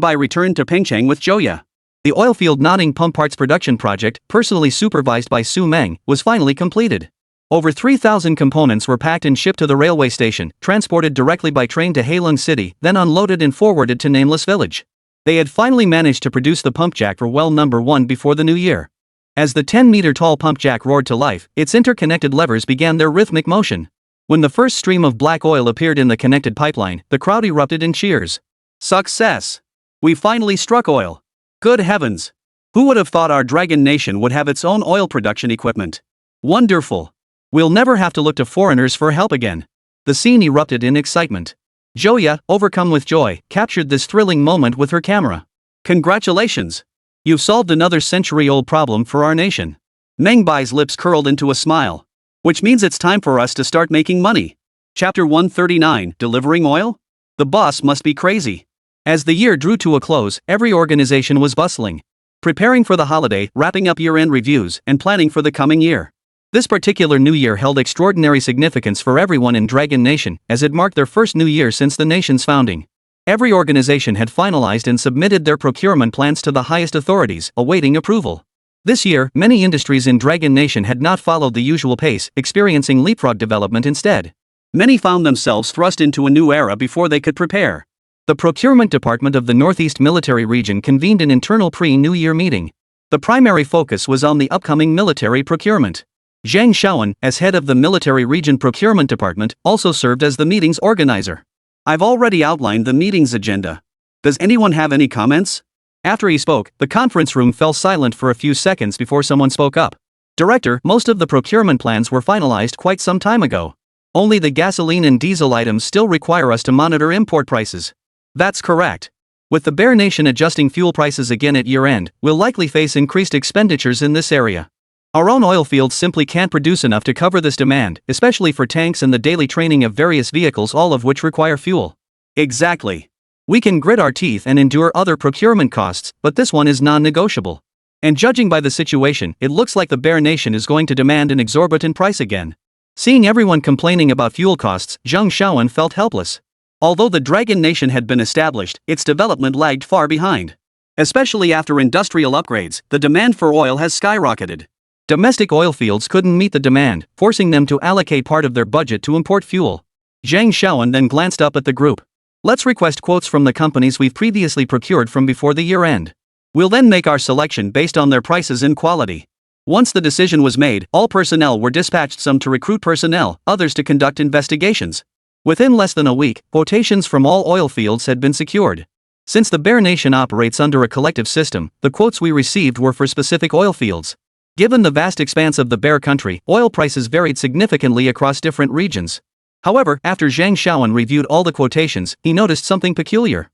Bai returned to Pengcheng with Joya. The oilfield knotting pump parts production project, personally supervised by Su Meng, was finally completed. Over 3,000 components were packed and shipped to the railway station, transported directly by train to Heilong City, then unloaded and forwarded to Nameless Village. They had finally managed to produce the pump jack for well number 1 before the new year. As the 10-meter-tall pump jack roared to life, its interconnected levers began their rhythmic motion. When the first stream of black oil appeared in the connected pipeline, the crowd erupted in cheers. Success! We finally struck oil. Good heavens! Who would have thought our Dragon Nation would have its own oil production equipment? Wonderful! We'll never have to look to foreigners for help again. The scene erupted in excitement. Joya, overcome with joy, captured this thrilling moment with her camera. Congratulations! You've solved another century-old problem for our nation. Meng Bai's lips curled into a smile. Which means it's time for us to start making money. Chapter 139, Delivering Oil? The boss must be crazy. As the year drew to a close, every organization was bustling. Preparing for the holiday, wrapping up year-end reviews, and planning for the coming year. This particular new year held extraordinary significance for everyone in Dragon Nation, as it marked their first new year since the nation's founding. Every organization had finalized and submitted their procurement plans to the highest authorities, awaiting approval. This year, many industries in Dragon Nation had not followed the usual pace, experiencing leapfrog development instead. Many found themselves thrust into a new era before they could prepare. The procurement department of the Northeast Military Region convened an internal pre-New Year meeting. The primary focus was on the upcoming military procurement. Zhang Shaoan, as head of the Military Region Procurement Department, also served as the meeting's organizer. I've already outlined the meeting's agenda. Does anyone have any comments? After he spoke, the conference room fell silent for a few seconds before someone spoke up. Director, most of the procurement plans were finalized quite some time ago. Only the gasoline and diesel items still require us to monitor import prices. That's correct. With the Bear Nation adjusting fuel prices again at year-end, we'll likely face increased expenditures in this area. Our own oil fields simply can't produce enough to cover this demand, especially for tanks and the daily training of various vehicles, all of which require fuel. Exactly. We can grit our teeth and endure other procurement costs, but this one is non-negotiable. And judging by the situation, it looks like the Bear Nation is going to demand an exorbitant price again. Seeing everyone complaining about fuel costs, Zhang Shaoan felt helpless. Although the Dragon Nation had been established, its development lagged far behind. Especially after industrial upgrades, the demand for oil has skyrocketed. Domestic oil fields couldn't meet the demand, forcing them to allocate part of their budget to import fuel. Zhang Xiaoan then glanced up at the group. Let's request quotes from the companies we've previously procured from before the year end. We'll then make our selection based on their prices and quality. Once the decision was made, all personnel were dispatched, some to recruit personnel, others to conduct investigations. Within less than a week, quotations from all oil fields had been secured. Since the Bear Nation operates under a collective system, the quotes we received were for specific oil fields. Given the vast expanse of the Bear Country, oil prices varied significantly across different regions. However, after Zhang Xiaoan reviewed all the quotations, he noticed something peculiar.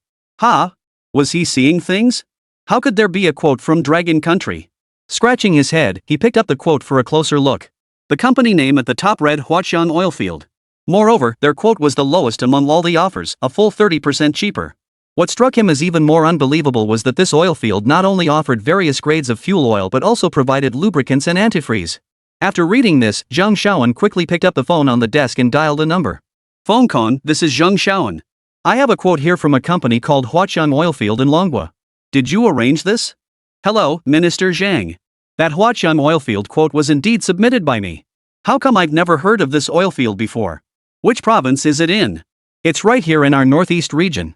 Was he seeing things? How could there be a quote from Dragon Country? Scratching his head, he picked up the quote for a closer look. The company name at the top read Huaqiang Oil Field. Moreover, their quote was the lowest among all the offers, a full 30% cheaper. What struck him as even more unbelievable was that this oil field not only offered various grades of fuel oil but also provided lubricants and antifreeze. After reading this, Zhang Xiaoan quickly picked up the phone on the desk and dialed a number. "Phone con, this is Zhang Xiaoan. I have a quote here from a company called Huaqiang Oil Field in Longwa. Did you arrange this?" "Hello, Minister Zhang. That Huaqiang oil field quote was indeed submitted by me. How come I've never heard of this oil field before? Which province is it in?" "It's right here in our northeast region."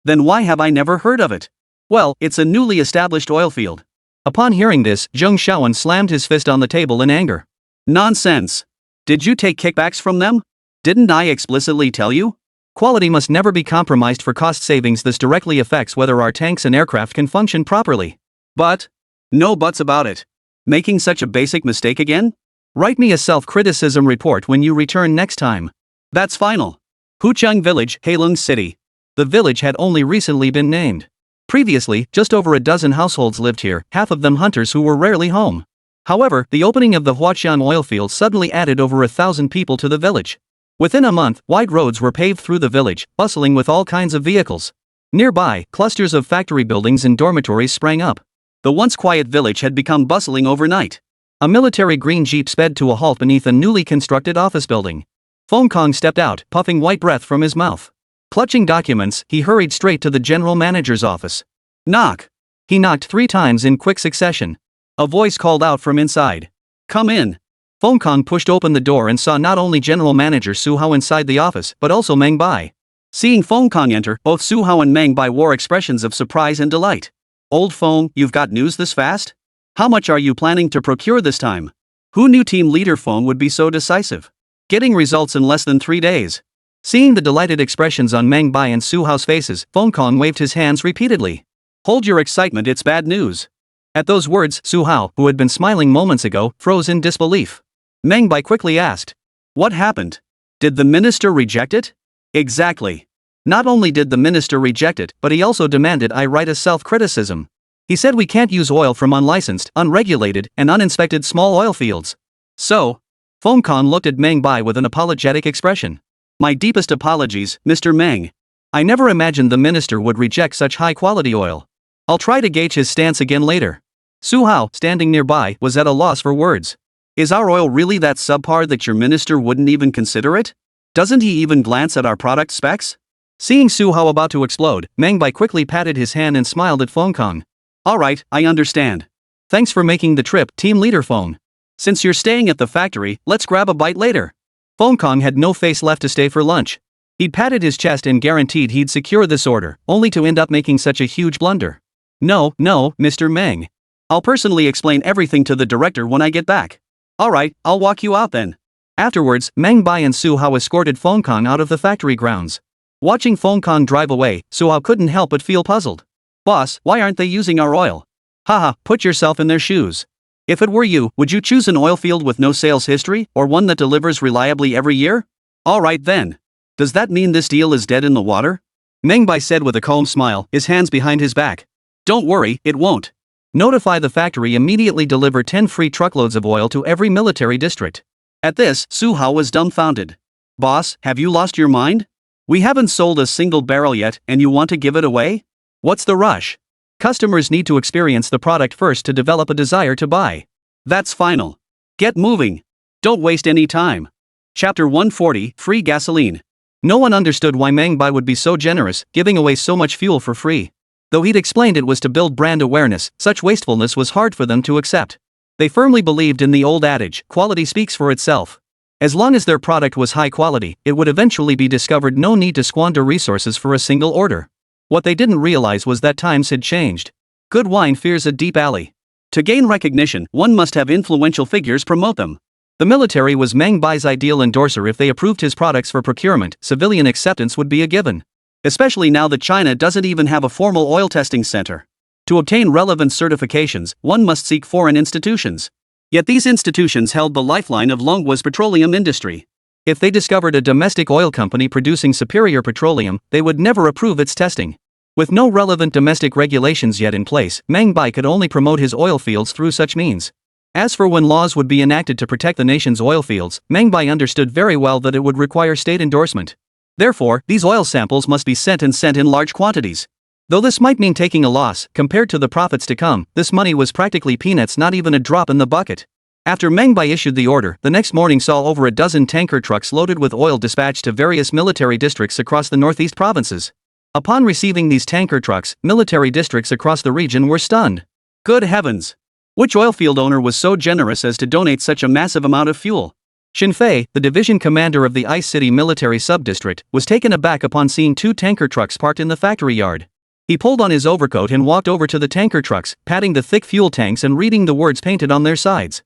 Then why have I never heard of it?" "Well, it's a newly established oil field." Upon hearing this, Zhang Xiaoan slammed his fist on the table in anger. "Nonsense! Did you take kickbacks from them? Didn't I explicitly tell you? Quality must never be compromised for cost savings. This directly affects whether our tanks and aircraft can function properly." "But? No buts about it. Making such a basic mistake again? Write me a self-criticism report when you return next time." "That's final." Hucheng Village, Heilong City. The village had only recently been named. Previously, just over a dozen households lived here, half of them hunters who were rarely home. However, the opening of the Huaqiang oil field suddenly added over 1,000 people to the village. Within a month, wide roads were paved through the village, bustling with all kinds of vehicles. Nearby, clusters of factory buildings and dormitories sprang up. The once quiet village had become bustling overnight. A military green jeep sped to a halt beneath a newly constructed office building. Feng Kong stepped out, puffing white breath from his mouth. Clutching documents, he hurried straight to the general manager's office. "Knock." He knocked 3 times in quick succession. A voice called out from inside. "Come in." Feng Kong pushed open the door and saw not only General Manager Su Hao inside the office, but also Meng Bai. Seeing Feng Kong enter, both Su Hao and Meng Bai wore expressions of surprise and delight. "Old Feng, you've got news this fast? How much are you planning to procure this time? Who knew team leader Feng would be so decisive? Getting results in less than 3 days." Seeing the delighted expressions on Meng Bai and Su Hao's faces, Feng Kong waved his hands repeatedly. "Hold your excitement, it's bad news." At those words, Su Hao, who had been smiling moments ago, froze in disbelief. Meng Bai quickly asked, "What happened? Did the minister reject it?" "Exactly. Not only did the minister reject it, but he also demanded I write a self-criticism. He said we can't use oil from unlicensed, unregulated, and uninspected small oil fields." "So?" Feng Kong looked at Meng Bai with an apologetic expression. "My deepest apologies, Mr. Meng. I never imagined the minister would reject such high-quality oil. I'll try to gauge his stance again later." Su Hao, standing nearby, was at a loss for words. "Is our oil really that subpar that your minister wouldn't even consider it? Doesn't he even glance at our product specs?" Seeing Su Hao about to explode, Meng Bai quickly patted his hand and smiled at Feng Kong. "All right, I understand. Thanks for making the trip, team leader Feng. Since you're staying at the factory, let's grab a bite later." Feng Kong had no face left to stay for lunch. He'd patted his chest and guaranteed he'd secure this order, only to end up making such a huge blunder. No, Mr. Meng. I'll personally explain everything to the director when I get back." "All right, I'll walk you out then." Afterwards, Meng Bai and Su Hao escorted Feng Kong out of the factory grounds. Watching Feng Kong drive away, Su Hao couldn't help but feel puzzled. "Boss, why aren't they using our oil?" "Haha, put yourself in their shoes. If it were you, would you choose an oil field with no sales history, or one that delivers reliably every year? All right then. Does that mean this deal is dead in the water?" Meng Bai said with a calm smile, his hands behind his back. "Don't worry, it won't. Notify the factory immediately deliver 10 free truckloads of oil to every military district." At this, Su Hao was dumbfounded. "Boss, have you lost your mind? We haven't sold a single barrel yet, and you want to give it away? What's the rush? Customers need to experience the product first to develop a desire to buy. That's final. Get moving. Don't waste any time." Chapter 140, Free Gasoline. No one understood why Meng Bai would be so generous, giving away so much fuel for free. Though he'd explained it was to build brand awareness, such wastefulness was hard for them to accept. They firmly believed in the old adage, quality speaks for itself. As long as their product was high quality, it would eventually be discovered, no need to squander resources for a single order. What they didn't realize was that times had changed. Good wine fears a deep alley. To gain recognition, one must have influential figures promote them. The military was Meng Bai's ideal endorser. If they approved his products for procurement, civilian acceptance would be a given. Especially now that China doesn't even have a formal oil testing center. To obtain relevant certifications, one must seek foreign institutions. Yet these institutions held the lifeline of Longwa's petroleum industry. If they discovered a domestic oil company producing superior petroleum, they would never approve its testing. With no relevant domestic regulations yet in place, Meng Bai could only promote his oil fields through such means. As for when laws would be enacted to protect the nation's oil fields, Meng Bai understood very well that it would require state endorsement. Therefore, these oil samples must be sent in large quantities. Though this might mean taking a loss, compared to the profits to come, this money was practically peanuts, not even a drop in the bucket. After Meng Bai issued the order, the next morning saw over a dozen tanker trucks loaded with oil dispatched to various military districts across the northeast provinces. Upon receiving these tanker trucks, military districts across the region were stunned. Good heavens! Which oilfield owner was so generous as to donate such a massive amount of fuel? Xin Fei, the division commander of the Ice City military subdistrict, was taken aback upon seeing two tanker trucks parked in the factory yard. He pulled on his overcoat and walked over to the tanker trucks, patting the thick fuel tanks and reading the words painted on their sides.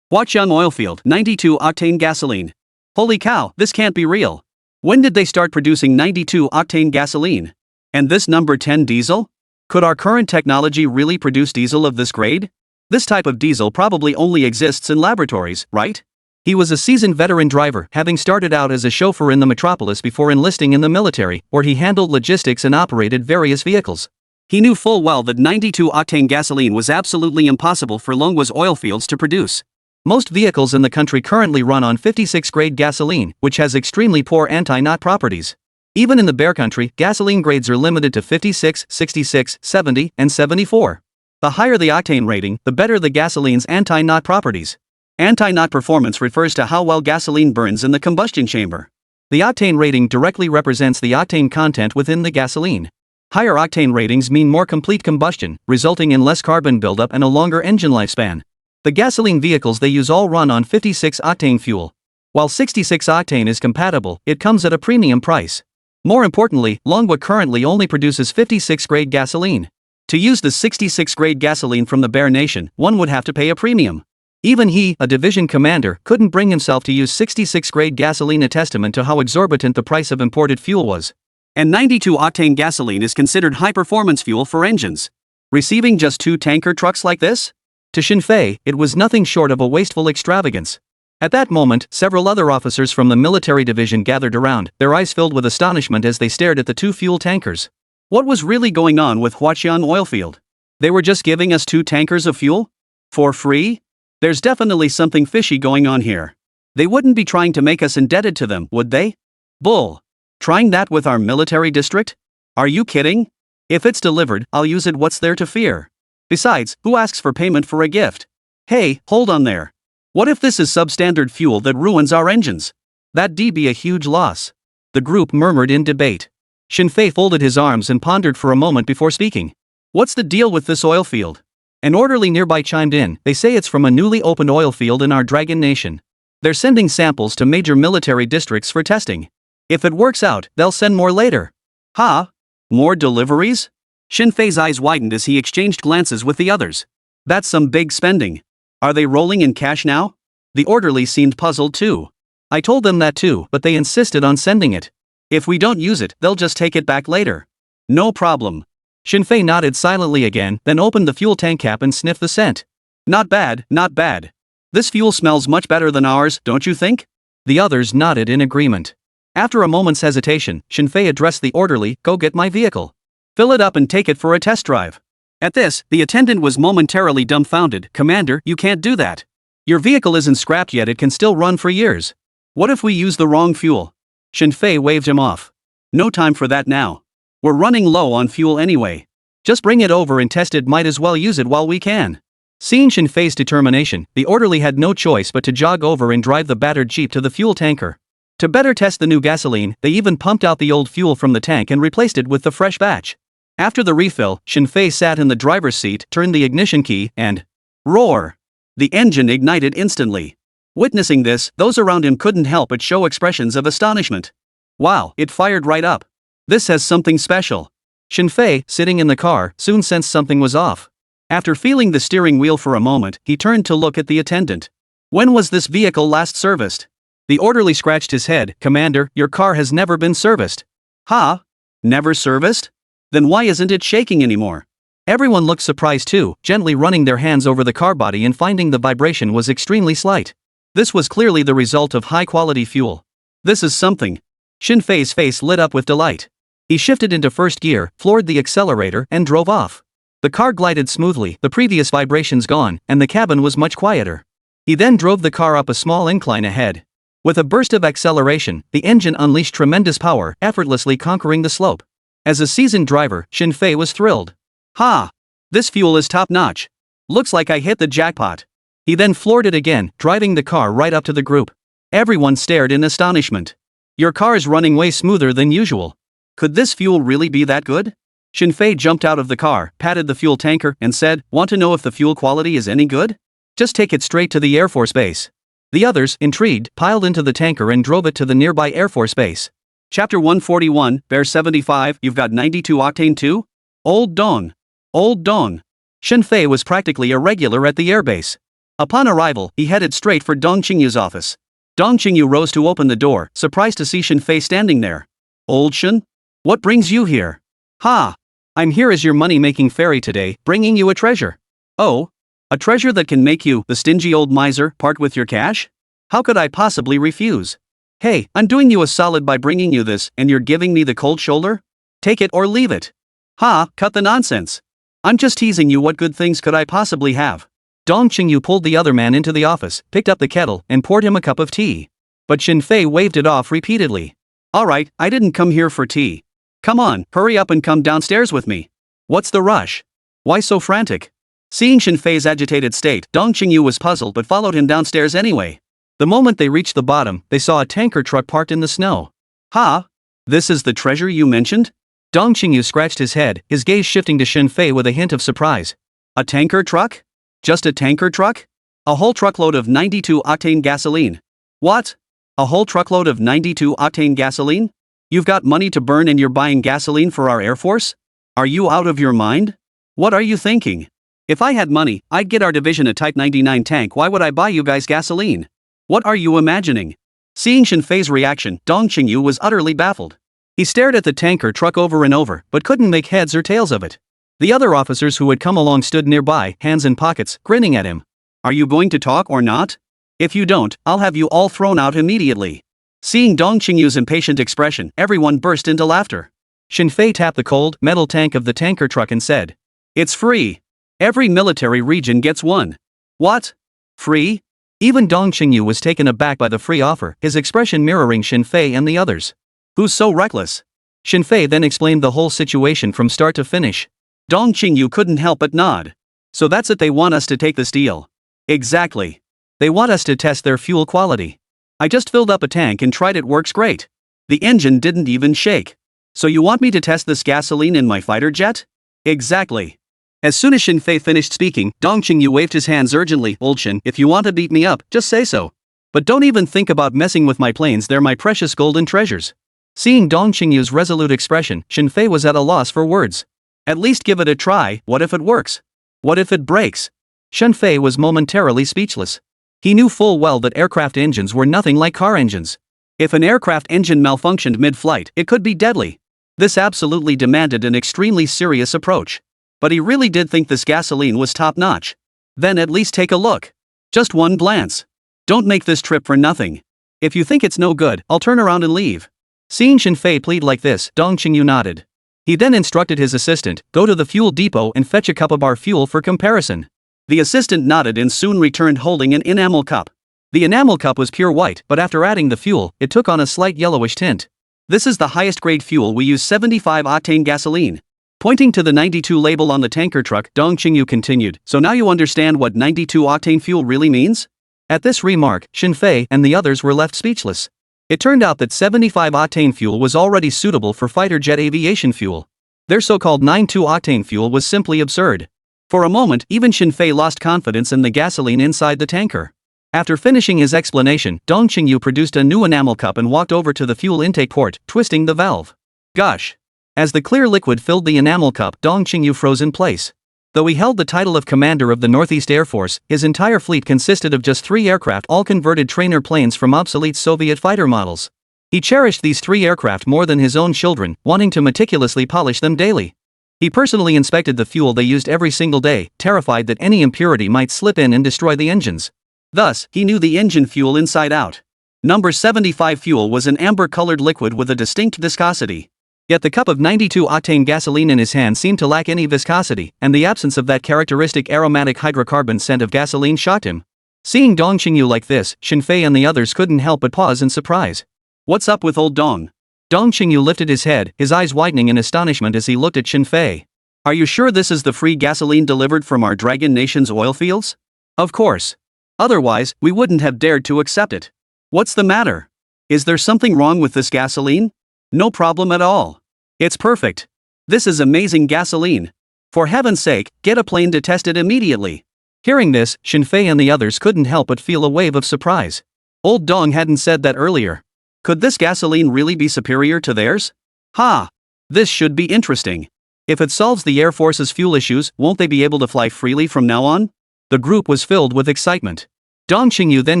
Huaqiang Oilfield, 92-octane gasoline. Holy cow, this can't be real. When did they start producing 92-octane gasoline? And this number 10 diesel? Could our current technology really produce diesel of this grade? This type of diesel probably only exists in laboratories, right? He was a seasoned veteran driver, having started out as a chauffeur in the metropolis before enlisting in the military, where he handled logistics and operated various vehicles. He knew full well that 92-octane gasoline was absolutely impossible for Longwa's oil fields to produce. Most vehicles in the country currently run on 56-grade gasoline, which has extremely poor anti-knot properties. Even in the Bear Country, gasoline grades are limited to 56, 66, 70, and 74. The higher the octane rating, the better the gasoline's anti-knot properties. Anti-knot performance refers to how well gasoline burns in the combustion chamber. The octane rating directly represents the octane content within the gasoline. Higher octane ratings mean more complete combustion, resulting in less carbon buildup and a longer engine lifespan. The gasoline vehicles they use all run on 56-octane fuel. While 66-octane is compatible, it comes at a premium price. More importantly, Longwa currently only produces 56-grade gasoline. To use the 66-grade gasoline from the Bear Nation, one would have to pay a premium. Even he, a division commander, couldn't bring himself to use 66-grade gasoline, a testament to how exorbitant the price of imported fuel was. And 92-octane gasoline is considered high-performance fuel for engines. Receiving just two tanker trucks like this? To Xin Fei, it was nothing short of a wasteful extravagance. At that moment, several other officers from the military division gathered around, their eyes filled with astonishment as they stared at the two fuel tankers. What was really going on with Huaqiang Oilfield? They were just giving us two tankers of fuel? For free? There's definitely something fishy going on here. They wouldn't be trying to make us indebted to them, would they? Bull. Trying that with our military district? Are you kidding? If it's delivered, I'll use it. What's there to fear? Besides, who asks for payment for a gift? Hey, hold on there. What if this is substandard fuel that ruins our engines? That'd be a huge loss. The group murmured in debate. Xin Fei folded his arms and pondered for a moment before speaking. What's the deal with this oil field? An orderly nearby chimed in. They say it's from a newly opened oil field in our Dragon Nation. They're sending samples to major military districts for testing. If it works out, they'll send more later. Huh? More deliveries? Xin Fei's eyes widened as he exchanged glances with the others. That's some big spending. Are they rolling in cash now? The orderly seemed puzzled too. I told them that too, but they insisted on sending it. If we don't use it, they'll just take it back later. No problem. Xin Fei nodded silently again, then opened the fuel tank cap and sniffed the scent. Not bad, not bad. This fuel smells much better than ours, don't you think? The others nodded in agreement. After a moment's hesitation, Xin Fei addressed the orderly. Go get my vehicle. Fill it up and take it for a test drive. At this, the attendant was momentarily dumbfounded. Commander, you can't do that. Your vehicle isn't scrapped yet, it can still run for years. What if we use the wrong fuel? Xin Fei waved him off. No time for that now. We're running low on fuel anyway. Just bring it over and test it, might as well use it while we can. Seeing Xin Fei's determination, the orderly had no choice but to jog over and drive the battered jeep to the fuel tanker. To better test the new gasoline, they even pumped out the old fuel from the tank and replaced it with the fresh batch. After the refill, Shinfei sat in the driver's seat, turned the ignition key, and roar! The engine ignited instantly. Witnessing this, those around him couldn't help but show expressions of astonishment. Wow, it fired right up. This has something special. Shinfei, sitting in the car, soon sensed something was off. After feeling the steering wheel for a moment, he turned to look at the attendant. When was this vehicle last serviced? The orderly scratched his head. Commander, your car has never been serviced. Huh? Never serviced? Then why isn't it shaking anymore? Everyone looked surprised too, gently running their hands over the car body and finding the vibration was extremely slight. This was clearly the result of high-quality fuel. This is something. Shinfei's face lit up with delight. He shifted into first gear, floored the accelerator, and drove off. The car glided smoothly, the previous vibrations gone, and the cabin was much quieter. He then drove the car up a small incline ahead. With a burst of acceleration, the engine unleashed tremendous power, effortlessly conquering the slope. As a seasoned driver, Shinfei was thrilled. Ha! This fuel is top-notch. Looks like I hit the jackpot. He then floored it again, driving the car right up to the group. Everyone stared in astonishment. Your car's running way smoother than usual. Could this fuel really be that good? Shinfei jumped out of the car, patted the fuel tanker, and said, "Want to know if the fuel quality is any good? Just take it straight to the Air Force Base." The others, intrigued, piled into the tanker and drove it to the nearby Air Force Base. Chapter 141, Bear 75, you've got 92 octane too? Old dong. Old dong. Shinfei was practically a regular at the airbase. Upon arrival, he headed straight for Dong Qingyu's office. Dong Qingyu rose to open the door, surprised to see Shinfei standing there. Old Shin? What brings you here? Ha! I'm here as your money-making fairy today, bringing you a treasure. Oh? A treasure that can make you, the stingy old miser, part with your cash? How could I possibly refuse? Hey, I'm doing you a solid by bringing you this, and you're giving me the cold shoulder? Take it or leave it. Ha, cut the nonsense. I'm just teasing you. What good things could I possibly have? Dong Qingyu pulled the other man into the office, picked up the kettle, and poured him a cup of tea. But Shinfei waved it off repeatedly. Alright, I didn't come here for tea. Come on, hurry up and come downstairs with me. What's the rush? Why so frantic? Seeing Shinfei's agitated state, Dong Qingyu was puzzled but followed him downstairs anyway. The moment they reached the bottom, they saw a tanker truck parked in the snow. Ha! This is the treasure you mentioned? Dong Qingyu scratched his head, his gaze shifting to Shinfei with a hint of surprise. A tanker truck? Just a tanker truck? A whole truckload of 92 octane gasoline. What? A whole truckload of 92 octane gasoline? You've got money to burn and you're buying gasoline for our Air Force? Are you out of your mind? What are you thinking? If I had money, I'd get our division a Type 99 tank. Why would I buy you guys gasoline? What are you imagining? Seeing Shinfei's reaction, Dong Qingyu was utterly baffled. He stared at the tanker truck over and over, but couldn't make heads or tails of it. The other officers who had come along stood nearby, hands in pockets, grinning at him. Are you going to talk or not? If you don't, I'll have you all thrown out immediately. Seeing Dong Qingyu's impatient expression, everyone burst into laughter. Shinfei tapped the cold, metal tank of the tanker truck and said, "It's free. Every military region gets one." What? Free? Even Dong Qingyu was taken aback by the free offer, his expression mirroring Shinfei and the others. Who's so reckless? Shinfei then explained the whole situation from start to finish. Dong Qingyu couldn't help but nod. So that's it, they want us to take this deal. Exactly. They want us to test their fuel quality. I just filled up a tank and tried, it works great. The engine didn't even shake. So you want me to test this gasoline in my fighter jet? Exactly. As soon as Shinfei finished speaking, Dong Qingyu waved his hands urgently. Old Shin, if you want to beat me up, just say so. But don't even think about messing with my planes, they're my precious golden treasures. Seeing Dong Qingyu's resolute expression, Shinfei was at a loss for words. At least give it a try. What if it works? What if it breaks? Shinfei was momentarily speechless. He knew full well that aircraft engines were nothing like car engines. If an aircraft engine malfunctioned mid-flight, it could be deadly. This absolutely demanded an extremely serious approach. But he really did think this gasoline was top-notch. Then at least take a look. Just one glance. Don't make this trip for nothing. If you think it's no good, I'll turn around and leave. Seeing Shinfei plead like this, Dong Qingyu nodded. He then instructed his assistant, go to the fuel depot and fetch a cup of our fuel for comparison. The assistant nodded and soon returned holding an enamel cup. The enamel cup was pure white, but after adding the fuel, it took on a slight yellowish tint. This is the highest grade fuel, we use 75 octane gasoline. Pointing to the 92 label on the tanker truck, Dong Qingyu continued, so now you understand what 92 octane fuel really means? At this remark, Shinfei and the others were left speechless. It turned out that 75-octane fuel was already suitable for fighter jet aviation fuel. Their so-called 92-octane fuel was simply absurd. For a moment, even Shinfei lost confidence in the gasoline inside the tanker. After finishing his explanation, Dong Qingyu produced a new enamel cup and walked over to the fuel intake port, twisting the valve. Gosh! As the clear liquid filled the enamel cup, Dong Qingyu froze in place. Though he held the title of commander of the Northeast Air Force, his entire fleet consisted of just 3 aircraft, all converted trainer planes from obsolete Soviet fighter models. He cherished these 3 aircraft more than his own children, wanting to meticulously polish them daily. He personally inspected the fuel they used every single day, terrified that any impurity might slip in and destroy the engines. Thus, he knew the engine fuel inside out. Number 75 fuel was an amber-colored liquid with a distinct viscosity. Yet the cup of 92-octane gasoline in his hand seemed to lack any viscosity, and the absence of that characteristic aromatic hydrocarbon scent of gasoline shocked him. Seeing Dong Qingyu like this, Shinfei and the others couldn't help but pause in surprise. What's up with old Dong? Dong Qingyu lifted his head, his eyes widening in astonishment as he looked at Shinfei. Are you sure this is the free gasoline delivered from our Dragon Nation's oil fields? Of course. Otherwise, we wouldn't have dared to accept it. What's the matter? Is there something wrong with this gasoline? No problem at all. It's perfect. This is amazing gasoline. For heaven's sake, get a plane to test it immediately. Hearing this, Shinfei and the others couldn't help but feel a wave of surprise. Old Dong hadn't said that earlier. Could this gasoline really be superior to theirs? Ha! This should be interesting. If it solves the Air Force's fuel issues, won't they be able to fly freely from now on? The group was filled with excitement. Dong Qingyu then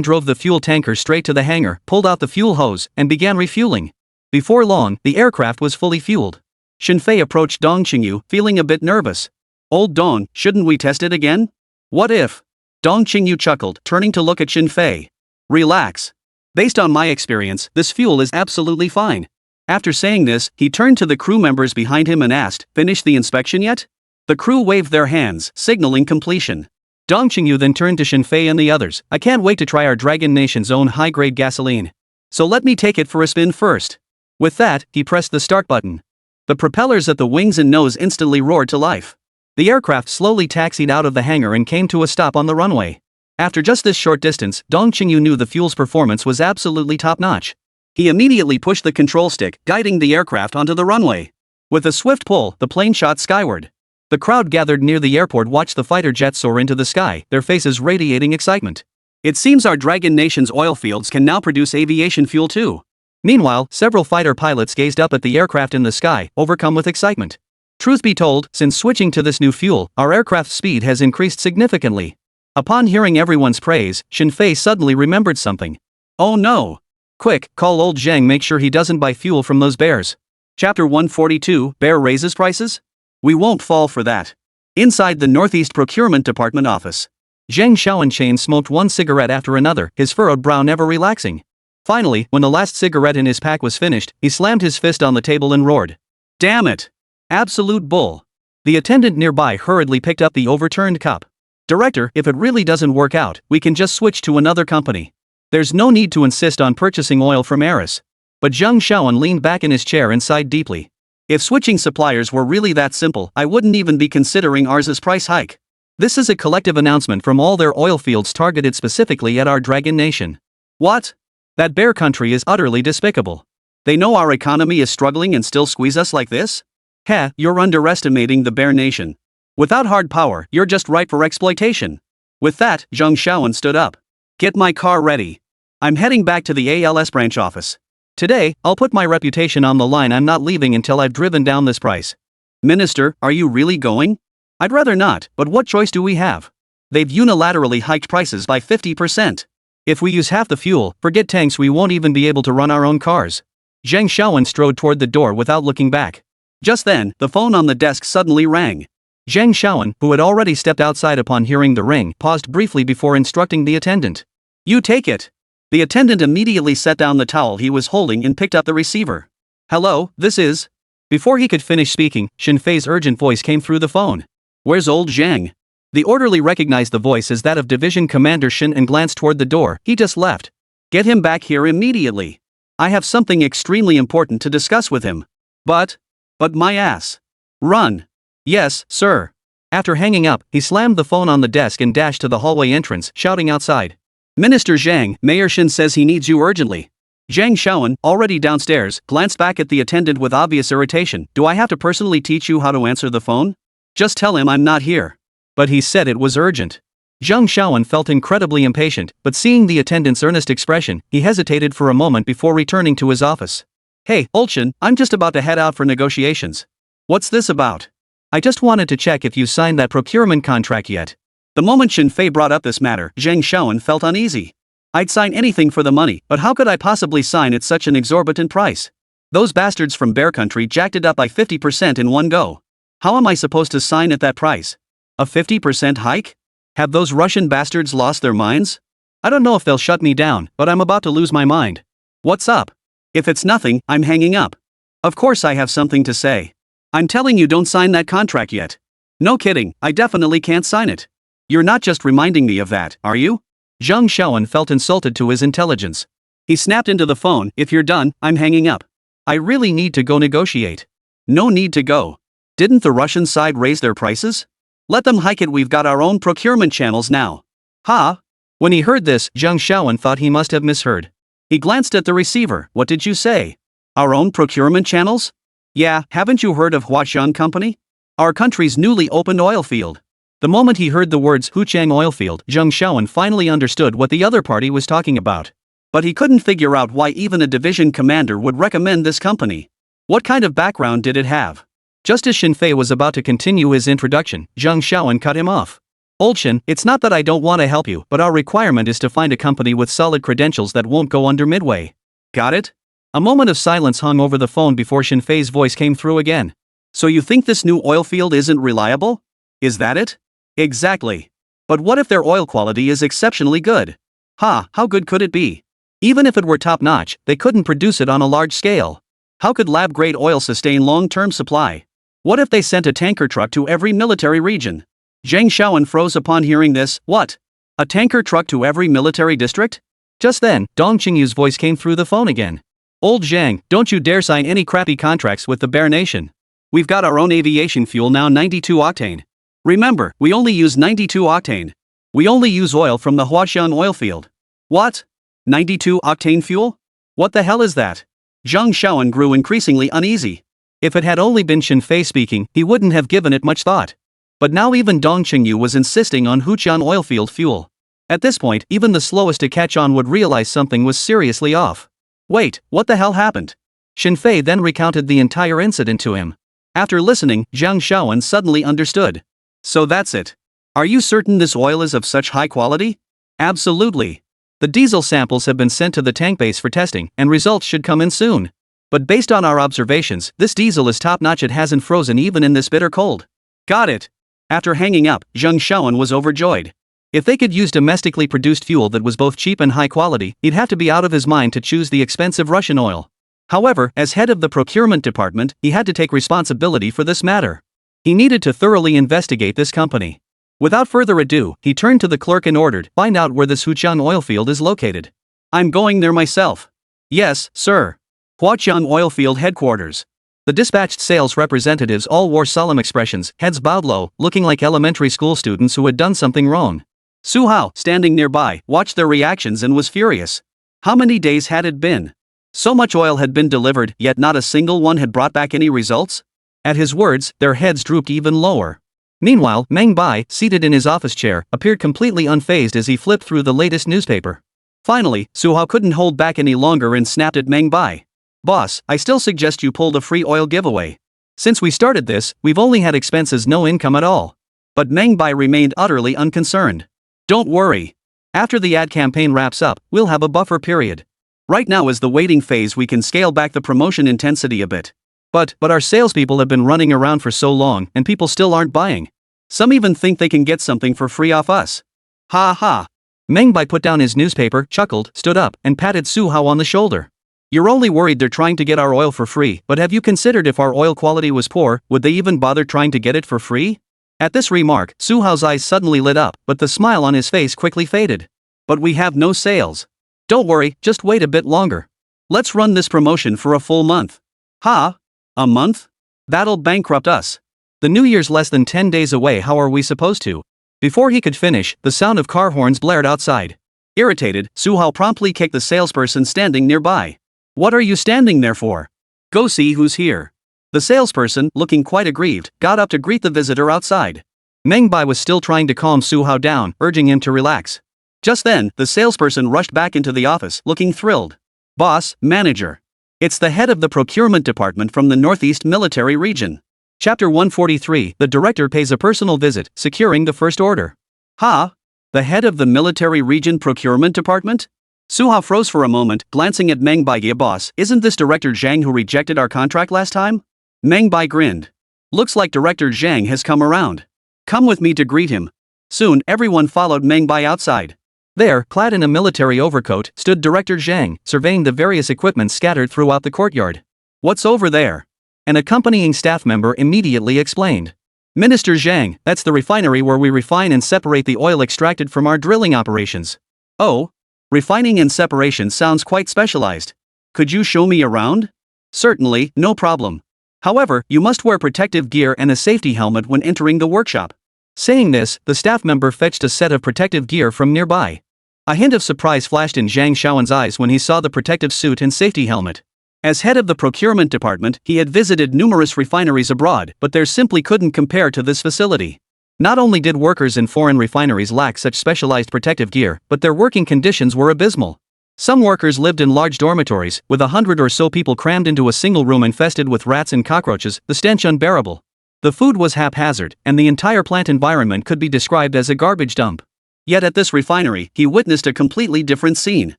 drove the fuel tanker straight to the hangar, pulled out the fuel hose, and began refueling. Before long, the aircraft was fully fueled. Shinfei approached Dong Qingyu, feeling a bit nervous. Old Dong, shouldn't we test it again? What if? Dong Qingyu chuckled, turning to look at Shinfei. Relax. Based on my experience, this fuel is absolutely fine. After saying this, he turned to the crew members behind him and asked, finished the inspection yet? The crew waved their hands, signaling completion. Dong Qingyu then turned to Shinfei and the others. I can't wait to try our Dragon Nation's own high-grade gasoline. So let me take it for a spin first. With that, he pressed the start button. The propellers at the wings and nose instantly roared to life. The aircraft slowly taxied out of the hangar and came to a stop on the runway. After just this short distance, Dong Qingyu knew the fuel's performance was absolutely top-notch. He immediately pushed the control stick, guiding the aircraft onto the runway. With a swift pull, the plane shot skyward. The crowd gathered near the airport watched the fighter jet soar into the sky, their faces radiating excitement. It seems our Dragon Nation's oil fields can now produce aviation fuel too. Meanwhile, several fighter pilots gazed up at the aircraft in the sky, overcome with excitement. Truth be told, since switching to this new fuel, our aircraft's speed has increased significantly. Upon hearing everyone's praise, Shinfei suddenly remembered something. Oh no! Quick, call old Zheng, make sure he doesn't buy fuel from those bears. Chapter 142, Bear raises prices? We won't fall for that. Inside the Northeast Procurement Department office, Zheng Xiaowenchain smoked one cigarette after another, his furrowed brow never relaxing. Finally, when the last cigarette in his pack was finished, he slammed his fist on the table and roared. Damn it! Absolute bull! The attendant nearby hurriedly picked up the overturned cup. Director, if it really doesn't work out, we can just switch to another company. There's no need to insist on purchasing oil from Eris. But Zheng Xiaowen leaned back in his chair and sighed deeply. If switching suppliers were really that simple, I wouldn't even be considering ours' price hike. This is a collective announcement from all their oil fields targeted specifically at our Dragon Nation. What? That bear country is utterly despicable. They know our economy is struggling and still squeeze us like this? Heh, you're underestimating the bear nation. Without hard power, you're just ripe for exploitation. With that, Zheng Xiaowen stood up. Get my car ready. I'm heading back to the ALS branch office. Today, I'll put my reputation on the line. I'm not leaving until I've driven down this price. Minister, are you really going? I'd rather not, but what choice do we have? They've unilaterally hiked prices by 50%. If we use half the fuel, forget tanks, we won't even be able to run our own cars. Zheng Xiaowen strode toward the door without looking back. Just then, the phone on the desk suddenly rang. Zheng Xiaowen, who had already stepped outside upon hearing the ring, paused briefly before instructing the attendant. You take it. The attendant immediately set down the towel he was holding and picked up the receiver. Hello, this is... Before he could finish speaking, Shinfei's urgent voice came through the phone. Where's old Zheng? The orderly recognized the voice as that of Division Commander Shin and glanced toward the door. He just left. Get him back here immediately. I have something extremely important to discuss with him. But my ass. Run. Yes, sir. After hanging up, he slammed the phone on the desk and dashed to the hallway entrance, shouting outside. Minister Zhang, Mayor Shin says he needs you urgently. Zhang Shaoan, already downstairs, glanced back at the attendant with obvious irritation. Do I have to personally teach you how to answer the phone? Just tell him I'm not here. But he said it was urgent. Zhang Shaoan felt incredibly impatient, but seeing the attendant's earnest expression, he hesitated for a moment before returning to his office. Hey, Olchen, I'm just about to head out for negotiations. What's this about? I just wanted to check if you signed that procurement contract yet. The moment Shen Fei brought up this matter, Zhang Shaoan felt uneasy. I'd sign anything for the money, but how could I possibly sign at such an exorbitant price? Those bastards from Bear Country jacked it up by 50% in one go. How am I supposed to sign at that price? A 50% hike? Have those Russian bastards lost their minds? I don't know if they'll shut me down, but I'm about to lose my mind. What's up? If it's nothing, I'm hanging up. Of course I have something to say. I'm telling you, don't sign that contract yet. No kidding, I definitely can't sign it. You're not just reminding me of that, are you? Zhang Shaoan felt insulted to his intelligence. He snapped into the phone. If you're done, I'm hanging up. I really need to go negotiate. No need to go. Didn't the Russian side raise their prices? Let them hike it, we've got our own procurement channels now. Ha! When he heard this, Zhang Shaoan thought he must have misheard. He glanced at the receiver. What did you say? Our own procurement channels? Yeah, haven't you heard of Huaqiang Company? Our country's newly opened oil field. The moment he heard the words Huqiang oil field, Zhang Shaoan finally understood what the other party was talking about. But he couldn't figure out why even a division commander would recommend this company. What kind of background did it have? Just as Shen Fei was about to continue his introduction, Zhang Shaoan cut him off. Old Shen, it's not that I don't want to help you, but our requirement is to find a company with solid credentials that won't go under midway. Got it? A moment of silence hung over the phone before Shen Fei's voice came through again. So you think this new oil field isn't reliable? Is that it? Exactly. But what if their oil quality is exceptionally good? How good could it be? Even if it were top-notch, they couldn't produce it on a large scale. How could lab-grade oil sustain long-term supply? What if they sent a tanker truck to every military region? Zhang Shaoan froze upon hearing this. What? A tanker truck to every military district? Just then, Dong Qingyu's voice came through the phone again. Old Zhang, don't you dare sign any crappy contracts with the Bear Nation. We've got our own aviation fuel now, 92 octane. Remember, we only use 92 octane. We only use oil from the Huaqiang oil field. What? 92 octane fuel? What the hell is that? Zhang Shaoan grew increasingly uneasy. If it had only been Shen Fei speaking, he wouldn't have given it much thought. But now even Dong Qingyu was insisting on Huqiang oilfield fuel. At this point, even the slowest to catch on would realize something was seriously off. Wait, what the hell happened? Shen Fei then recounted the entire incident to him. After listening, Zhang Shaoan suddenly understood. So that's it. Are you certain this oil is of such high quality? Absolutely. The diesel samples have been sent to the tank base for testing, and results should come in soon. But based on our observations, this diesel is top-notch. It hasn't frozen even in this bitter cold. Got it. After hanging up, Zhang Shaoan was overjoyed. If they could use domestically produced fuel that was both cheap and high quality, he'd have to be out of his mind to choose the expensive Russian oil. However, as head of the procurement department, he had to take responsibility for this matter. He needed to thoroughly investigate this company. Without further ado, he turned to the clerk and ordered, "Find out where this Huqiang oil field is located." "I'm going there myself." "Yes, sir." Huaqiang Oilfield Headquarters. The dispatched sales representatives all wore solemn expressions, heads bowed low, looking like elementary school students who had done something wrong. Su Hao, standing nearby, watched their reactions and was furious. How many days had it been? So much oil had been delivered, yet not a single one had brought back any results? At his words, their heads drooped even lower. Meanwhile, Meng Bai, seated in his office chair, appeared completely unfazed as he flipped through the latest newspaper. Finally, Su Hao couldn't hold back any longer and snapped at Meng Bai. "Boss, I still suggest you pull the free oil giveaway. Since we started this, we've only had expenses, no income at all." But Meng Bai remained utterly unconcerned. "Don't worry. After the ad campaign wraps up, we'll have a buffer period. Right now is the waiting phase. We can scale back the promotion intensity a bit. But our salespeople have been running around for so long and people still aren't buying. Some even think they can get something for free off us." Ha ha. Meng Bai put down his newspaper, chuckled, stood up, and patted Su Hao on the shoulder. "You're only worried they're trying to get our oil for free, but have you considered if our oil quality was poor, would they even bother trying to get it for free?" At this remark, Su Hao's eyes suddenly lit up, but the smile on his face quickly faded. "But we have no sales." "Don't worry, just wait a bit longer. Let's run this promotion for a full month." "Ha? A month? That'll bankrupt us. The New Year's less than 10 days away. How are we supposed to?" Before he could finish, the sound of car horns blared outside. Irritated, Su-hao promptly kicked the salesperson standing nearby. What are you standing there for? Go see who's here. The salesperson, looking quite aggrieved, got up to greet the visitor outside. Meng Bai was still trying to calm Su-hao down, urging him to relax. Just then, the salesperson rushed back into the office, looking thrilled. Boss, manager. It's the head of the procurement department from the Northeast Military Region. Chapter 143, the director pays a personal visit, securing the first order. Ha! The head of the Military Region Procurement Department? Su-hao froze for a moment, glancing at Meng Bai. Yeah, boss, isn't this Director Zhang who rejected our contract last time? Meng Bai grinned. Looks like Director Zhang has come around. Come with me to greet him. Soon, everyone followed Meng Bai outside. There, clad in a military overcoat, stood Director Zhang, surveying the various equipment scattered throughout the courtyard. What's over there? An accompanying staff member immediately explained. Minister Zhang, that's the refinery where we refine and separate the oil extracted from our drilling operations. Oh? Refining and separation sounds quite specialized. Could you show me around? Certainly, no problem. However, you must wear protective gear and a safety helmet when entering the workshop. Saying this, the staff member fetched a set of protective gear from nearby. A hint of surprise flashed in Zhang Shaoan's eyes when he saw the protective suit and safety helmet. As head of the procurement department, he had visited numerous refineries abroad, but theirs simply couldn't compare to this facility. Not only did workers in foreign refineries lack such specialized protective gear, but their working conditions were abysmal. Some workers lived in large dormitories, with 100 or so people crammed into a single room infested with rats and cockroaches, the stench unbearable. The food was haphazard, and the entire plant environment could be described as a garbage dump. Yet at this refinery, he witnessed a completely different scene.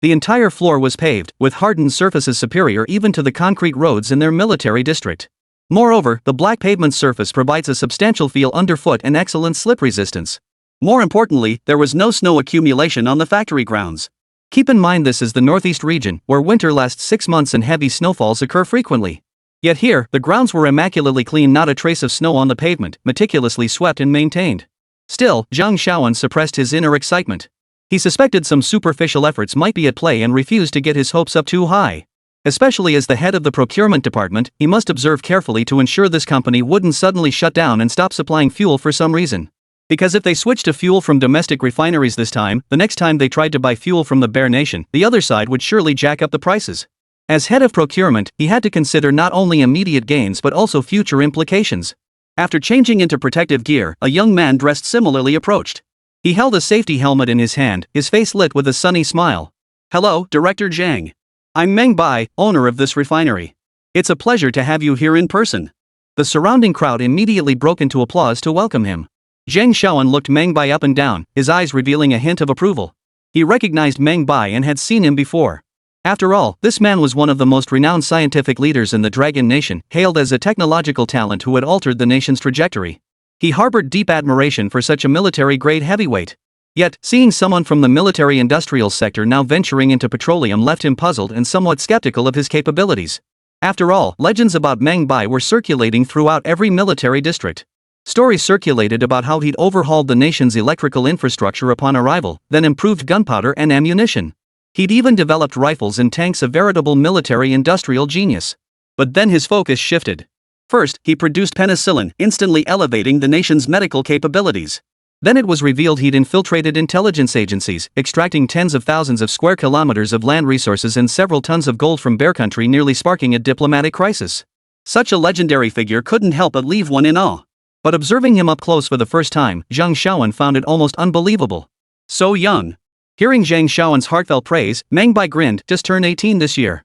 The entire floor was paved, with hardened surfaces superior even to the concrete roads in their military district. Moreover, the black pavement surface provides a substantial feel underfoot and excellent slip resistance. More importantly, there was no snow accumulation on the factory grounds. Keep in mind this is the Northeast region, where winter lasts 6 months and heavy snowfalls occur frequently. Yet here, the grounds were immaculately clean, not a trace of snow on the pavement, meticulously swept and maintained. Still, Zhang Shaoan suppressed his inner excitement. He suspected some superficial efforts might be at play and refused to get his hopes up too high. Especially as the head of the procurement department, he must observe carefully to ensure this company wouldn't suddenly shut down and stop supplying fuel for some reason. Because if they switched to fuel from domestic refineries this time, the next time they tried to buy fuel from the Bear Nation, the other side would surely jack up the prices. As head of procurement, he had to consider not only immediate gains but also future implications. After changing into protective gear, a young man dressed similarly approached. He held a safety helmet in his hand, his face lit with a sunny smile. Hello, Director Zhang. I'm Meng Bai, owner of this refinery. It's a pleasure to have you here in person. The surrounding crowd immediately broke into applause to welcome him. Zhang Shaoan looked Meng Bai up and down, his eyes revealing a hint of approval. He recognized Meng Bai and had seen him before. After all, this man was one of the most renowned scientific leaders in the Dragon Nation, hailed as a technological talent who had altered the nation's trajectory. He harbored deep admiration for such a military-grade heavyweight. Yet, seeing someone from the military-industrial sector now venturing into petroleum left him puzzled and somewhat skeptical of his capabilities. After all, legends about Meng Bai were circulating throughout every military district. Stories circulated about how he'd overhauled the nation's electrical infrastructure upon arrival, then improved gunpowder and ammunition. He'd even developed rifles and tanks, a veritable military-industrial genius. But then his focus shifted. First, he produced penicillin, instantly elevating the nation's medical capabilities. Then it was revealed he'd infiltrated intelligence agencies, extracting tens of thousands of square kilometers of land resources and several tons of gold from Bear Country, nearly sparking a diplomatic crisis. Such a legendary figure couldn't help but leave one in awe. But observing him up close for the first time, Zhang Shaoan found it almost unbelievable. So young. Hearing Zhang Shaoan's heartfelt praise, Meng Bai grinned, just turned 18 this year.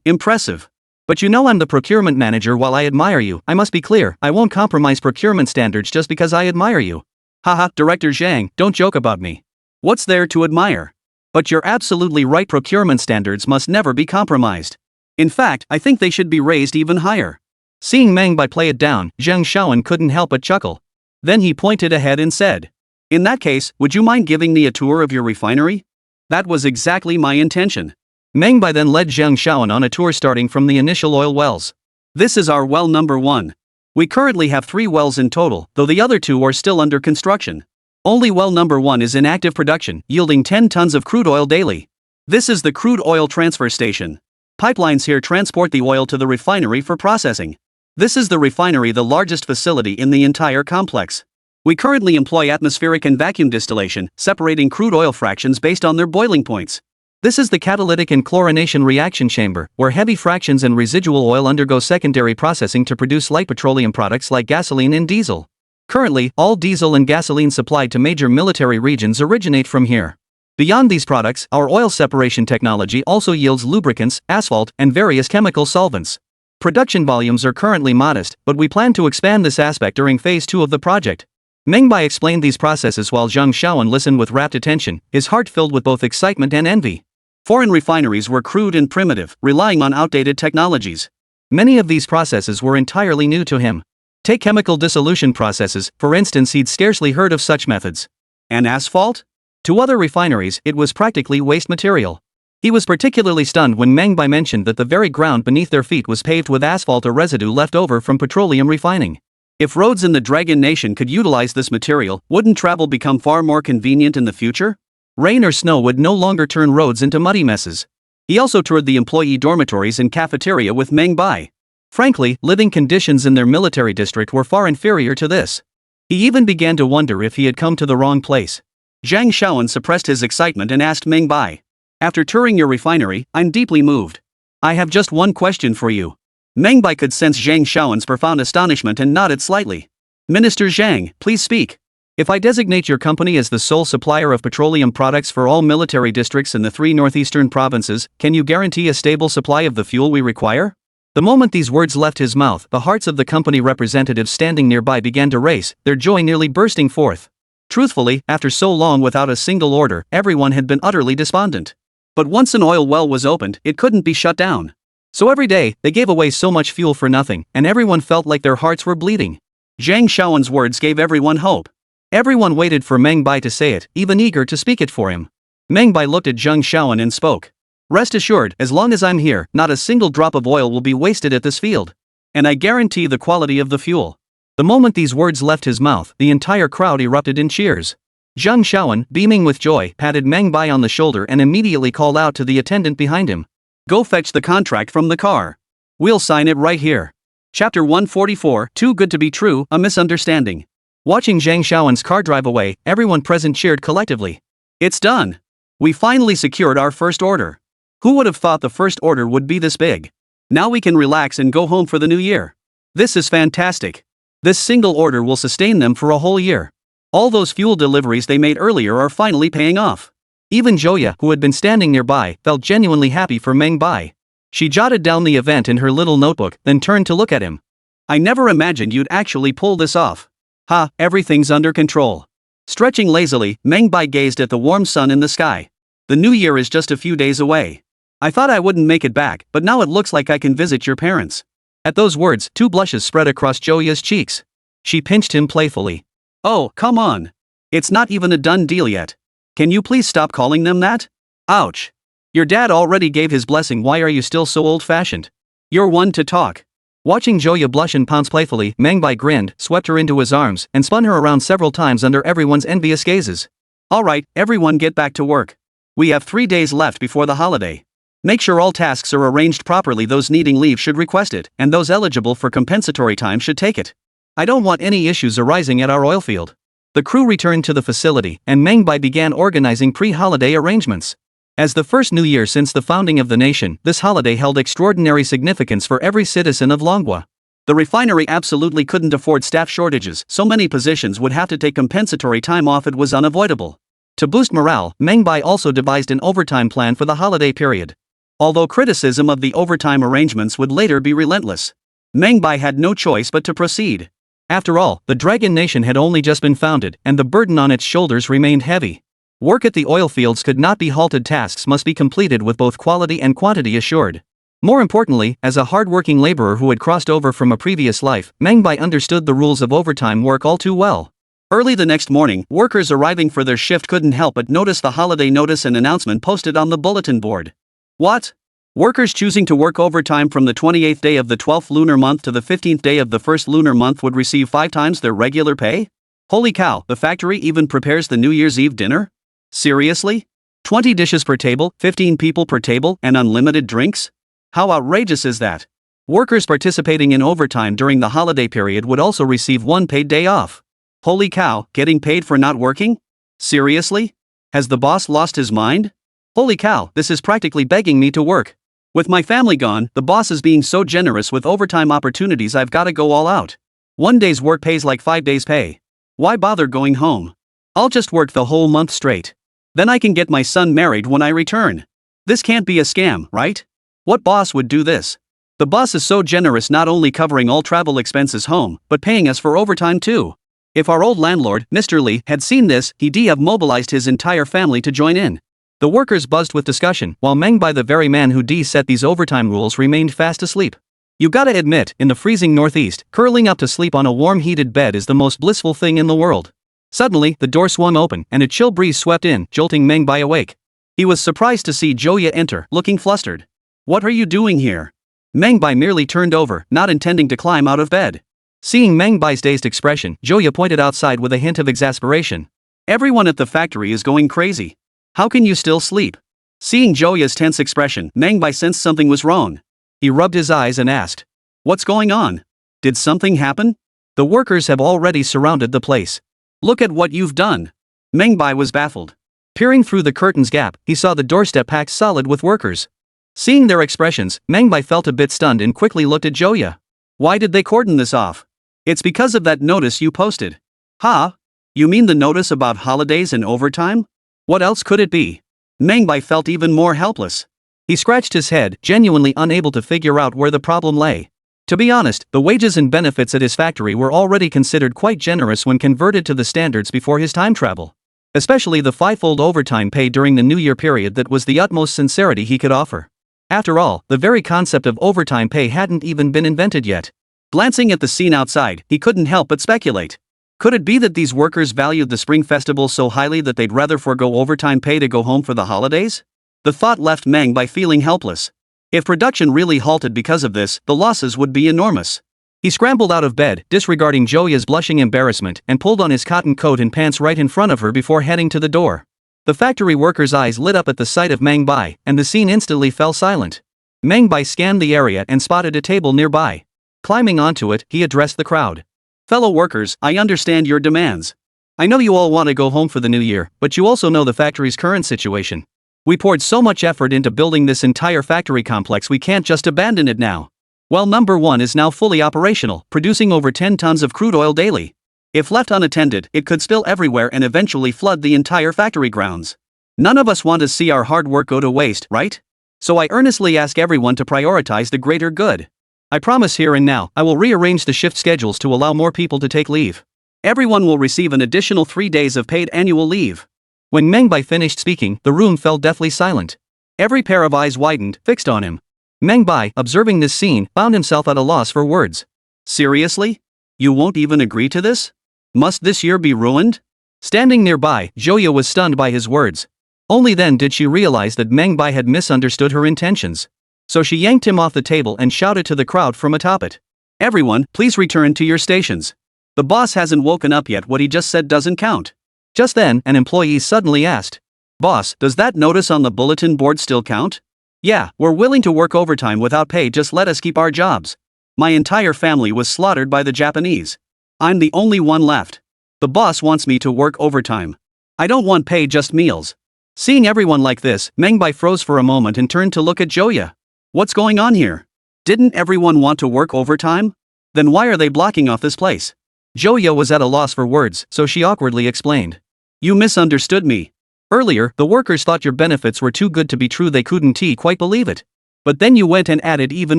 Impressive. But you know I'm the procurement manager. While I admire you, I must be clear, I won't compromise procurement standards just because I admire you. Haha, Director Zhang, don't joke about me. What's there to admire? But you're absolutely right, procurement standards must never be compromised. In fact, I think they should be raised even higher. Seeing Meng Bai play it down, Zhang Shaoan couldn't help but chuckle. Then he pointed ahead and said, in that case, would you mind giving me a tour of your refinery? That was exactly my intention. Meng Bai then led Zhang Shaoan on a tour starting from the initial oil wells. This is our well number 1. We currently have 3 wells in total, though the other 2 are still under construction. Only well number 1 is in active production, yielding 10 tons of crude oil daily. This is the crude oil transfer station. Pipelines here transport the oil to the refinery for processing. This is the refinery, the largest facility in the entire complex. We currently employ atmospheric and vacuum distillation, separating crude oil fractions based on their boiling points. This is the catalytic and chlorination reaction chamber, where heavy fractions and residual oil undergo secondary processing to produce light petroleum products like gasoline and diesel. Currently, all diesel and gasoline supplied to major military regions originate from here. Beyond these products, our oil separation technology also yields lubricants, asphalt, and various chemical solvents. Production volumes are currently modest, but we plan to expand this aspect during Phase 2 of the project. Meng Bai explained these processes while Zhang Shaoan listened with rapt attention, his heart filled with both excitement and envy. Foreign refineries were crude and primitive, relying on outdated technologies. Many of these processes were entirely new to him. Take chemical dissolution processes, for instance, he'd scarcely heard of such methods. And asphalt? To other refineries, it was practically waste material. He was particularly stunned when Meng Bai mentioned that the very ground beneath their feet was paved with asphalt, a residue left over from petroleum refining. If roads in the Dragon Nation could utilize this material, wouldn't travel become far more convenient in the future? Rain or snow would no longer turn roads into muddy messes. He also toured the employee dormitories and cafeteria with Meng Bai. Frankly, living conditions in their military district were far inferior to this. He even began to wonder if he had come to the wrong place. Zhang Shaoan suppressed his excitement and asked Meng Bai, "After touring your refinery, I'm deeply moved. I have just one question for you." Meng Bai could sense Zhang Shaoan's profound astonishment and nodded slightly. "Minister Zhang, please speak. If I designate your company as the sole supplier of petroleum products for all military districts in the 3 northeastern provinces, can you guarantee a stable supply of the fuel we require?" The moment these words left his mouth, the hearts of the company representatives standing nearby began to race, their joy nearly bursting forth. Truthfully, after so long without a single order, everyone had been utterly despondent. But once an oil well was opened, it couldn't be shut down. So every day, they gave away so much fuel for nothing, and everyone felt like their hearts were bleeding. Zhang Shaoan's words gave everyone hope. Everyone waited for Meng Bai to say it, even eager to speak it for him. Meng Bai looked at Zhang Shaoan and spoke. "Rest assured, as long as I'm here, not a single drop of oil will be wasted at this field. And I guarantee the quality of the fuel." The moment these words left his mouth, the entire crowd erupted in cheers. Zhang Shaoan, beaming with joy, patted Meng Bai on the shoulder and immediately called out to the attendant behind him. "Go fetch the contract from the car. We'll sign it right here." Chapter 144, Too Good to Be True, A Misunderstanding. Watching Zhang Shaoan's car drive away, everyone present cheered collectively. "It's done. We finally secured our first order. Who would have thought the first order would be this big? Now we can relax and go home for the new year. This is fantastic. This single order will sustain them for a whole year. All those fuel deliveries they made earlier are finally paying off." Even Joya, who had been standing nearby, felt genuinely happy for Meng Bai. She jotted down the event in her little notebook, then turned to look at him. "I never imagined you'd actually pull this off. Ha, everything's under control." Stretching lazily, Meng Bai gazed at the warm sun in the sky. "The new year is just a few days away. I thought I wouldn't make it back, but now it looks like I can visit your parents." At those words, 2 blushes spread across Joya's cheeks. She pinched him playfully. "Oh, come on. It's not even a done deal yet. Can you please stop calling them that? Ouch. Your dad already gave his blessing, why are you still so old-fashioned? You're one to talk." Watching Joya blush and pounce playfully, Meng Bai grinned, swept her into his arms, and spun her around several times under everyone's envious gazes. "All right, everyone get back to work. We have 3 days left before the holiday. Make sure all tasks are arranged properly. Those needing leave should request it, and those eligible for compensatory time should take it. I don't want any issues arising at our oil field." The crew returned to the facility, and Meng Bai began organizing pre-holiday arrangements. As the first New Year since the founding of the nation, this holiday held extraordinary significance for every citizen of Longwa. The refinery absolutely couldn't afford staff shortages, so many positions would have to take compensatory time off. It was unavoidable. To boost morale, Meng Bai also devised an overtime plan for the holiday period. Although criticism of the overtime arrangements would later be relentless, Meng Bai had no choice but to proceed. After all, the Dragon Nation had only just been founded, and the burden on its shoulders remained heavy. Work at the oil fields could not be halted. Tasks must be completed with both quality and quantity assured. More importantly, as a hard-working laborer who had crossed over from a previous life, Meng Bai understood the rules of overtime work all too well. Early the next morning, workers arriving for their shift couldn't help but notice the holiday notice and announcement posted on the bulletin board. What? Workers choosing to work overtime from the 28th day of the 12th lunar month to the 15th day of the 1st lunar month would receive 5 times their regular pay? Holy cow, the factory even prepares the New Year's Eve dinner? Seriously? 20 dishes per table, 15 people per table, and unlimited drinks? How outrageous is that? Workers participating in overtime during the holiday period would also receive 1 paid day off. Holy cow, getting paid for not working? Seriously? Has the boss lost his mind? Holy cow, this is practically begging me to work. With my family gone, the boss is being so generous with overtime opportunities I've gotta go all out. 1 day's work pays like 5 days' pay. Why bother going home? I'll just work the whole month straight. Then I can get my son married when I return. This can't be a scam, right? What boss would do this? The boss is so generous, not only covering all travel expenses home, but paying us for overtime too. If our old landlord, Mr. Lee, had seen this, he'd have mobilized his entire family to join in. The workers buzzed with discussion, while Meng Bai, the very man who set these overtime rules, remained fast asleep. You gotta admit, in the freezing northeast, curling up to sleep on a warm heated bed is the most blissful thing in the world. Suddenly, the door swung open, and a chill breeze swept in, jolting Meng Bai awake. He was surprised to see Joya enter, looking flustered. What are you doing here? Meng Bai merely turned over, not intending to climb out of bed. Seeing Meng Bai's dazed expression, Joya pointed outside with a hint of exasperation. Everyone at the factory is going crazy. How can you still sleep? Seeing Joya's tense expression, Meng Bai sensed something was wrong. He rubbed his eyes and asked, "What's going on? Did something happen? The workers have already surrounded the place. Look at what you've done." Meng Bai was baffled. Peering through the curtain's gap, he saw the doorstep packed solid with workers. Seeing their expressions, Meng Bai felt a bit stunned and quickly looked at Joya. Why did they cordon this off? It's because of that notice you posted. Huh? You mean the notice about holidays and overtime? What else could it be? Meng Bai felt even more helpless. He scratched his head, genuinely unable to figure out where the problem lay. To be honest, the wages and benefits at his factory were already considered quite generous when converted to the standards before his time travel. Especially the 5-fold overtime pay during the New Year period that was the utmost sincerity he could offer. After all, the very concept of overtime pay hadn't even been invented yet. Glancing at the scene outside, he couldn't help but speculate. Could it be that these workers valued the Spring Festival so highly that they'd rather forego overtime pay to go home for the holidays? The thought left Meng Bai feeling helpless. If production really halted because of this, the losses would be enormous. He scrambled out of bed, disregarding Joya's blushing embarrassment, and pulled on his cotton coat and pants right in front of her before heading to the door. The factory workers' eyes lit up at the sight of Meng Bai, and the scene instantly fell silent. Meng Bai scanned the area and spotted a table nearby. Climbing onto it, he addressed the crowd. Fellow workers, I understand your demands. I know you all want to go home for the new year, but you also know the factory's current situation. We poured so much effort into building this entire factory complex, we can't just abandon it now. Well, number 1 is now fully operational, producing over 10 tons of crude oil daily. If left unattended, it could spill everywhere and eventually flood the entire factory grounds. None of us want to see our hard work go to waste, right? So I earnestly ask everyone to prioritize the greater good. I promise here and now, I will rearrange the shift schedules to allow more people to take leave. Everyone will receive an additional 3 days of paid annual leave. When Meng Bai finished speaking, the room fell deathly silent. Every pair of eyes widened, fixed on him. Meng Bai, observing this scene, found himself at a loss for words. Seriously? You won't even agree to this? Must this year be ruined? Standing nearby, Joya was stunned by his words. Only then did she realize that Meng Bai had misunderstood her intentions. So she yanked him off the table and shouted to the crowd from atop it. Everyone, please return to your stations. The boss hasn't woken up yet, what he just said doesn't count. Just then, an employee suddenly asked, "Boss, does that notice on the bulletin board still count?" "Yeah, we're willing to work overtime without pay, just let us keep our jobs. My entire family was slaughtered by the Japanese. I'm the only one left. The boss wants me to work overtime. I don't want pay, just meals." Seeing everyone like this, Meng Bai froze for a moment and turned to look at Joya. What's going on here? Didn't everyone want to work overtime? Then why are they blocking off this place? Joya was at a loss for words, so she awkwardly explained. You misunderstood me. Earlier, the workers thought your benefits were too good to be true, they couldn't quite believe it. But then you went and added even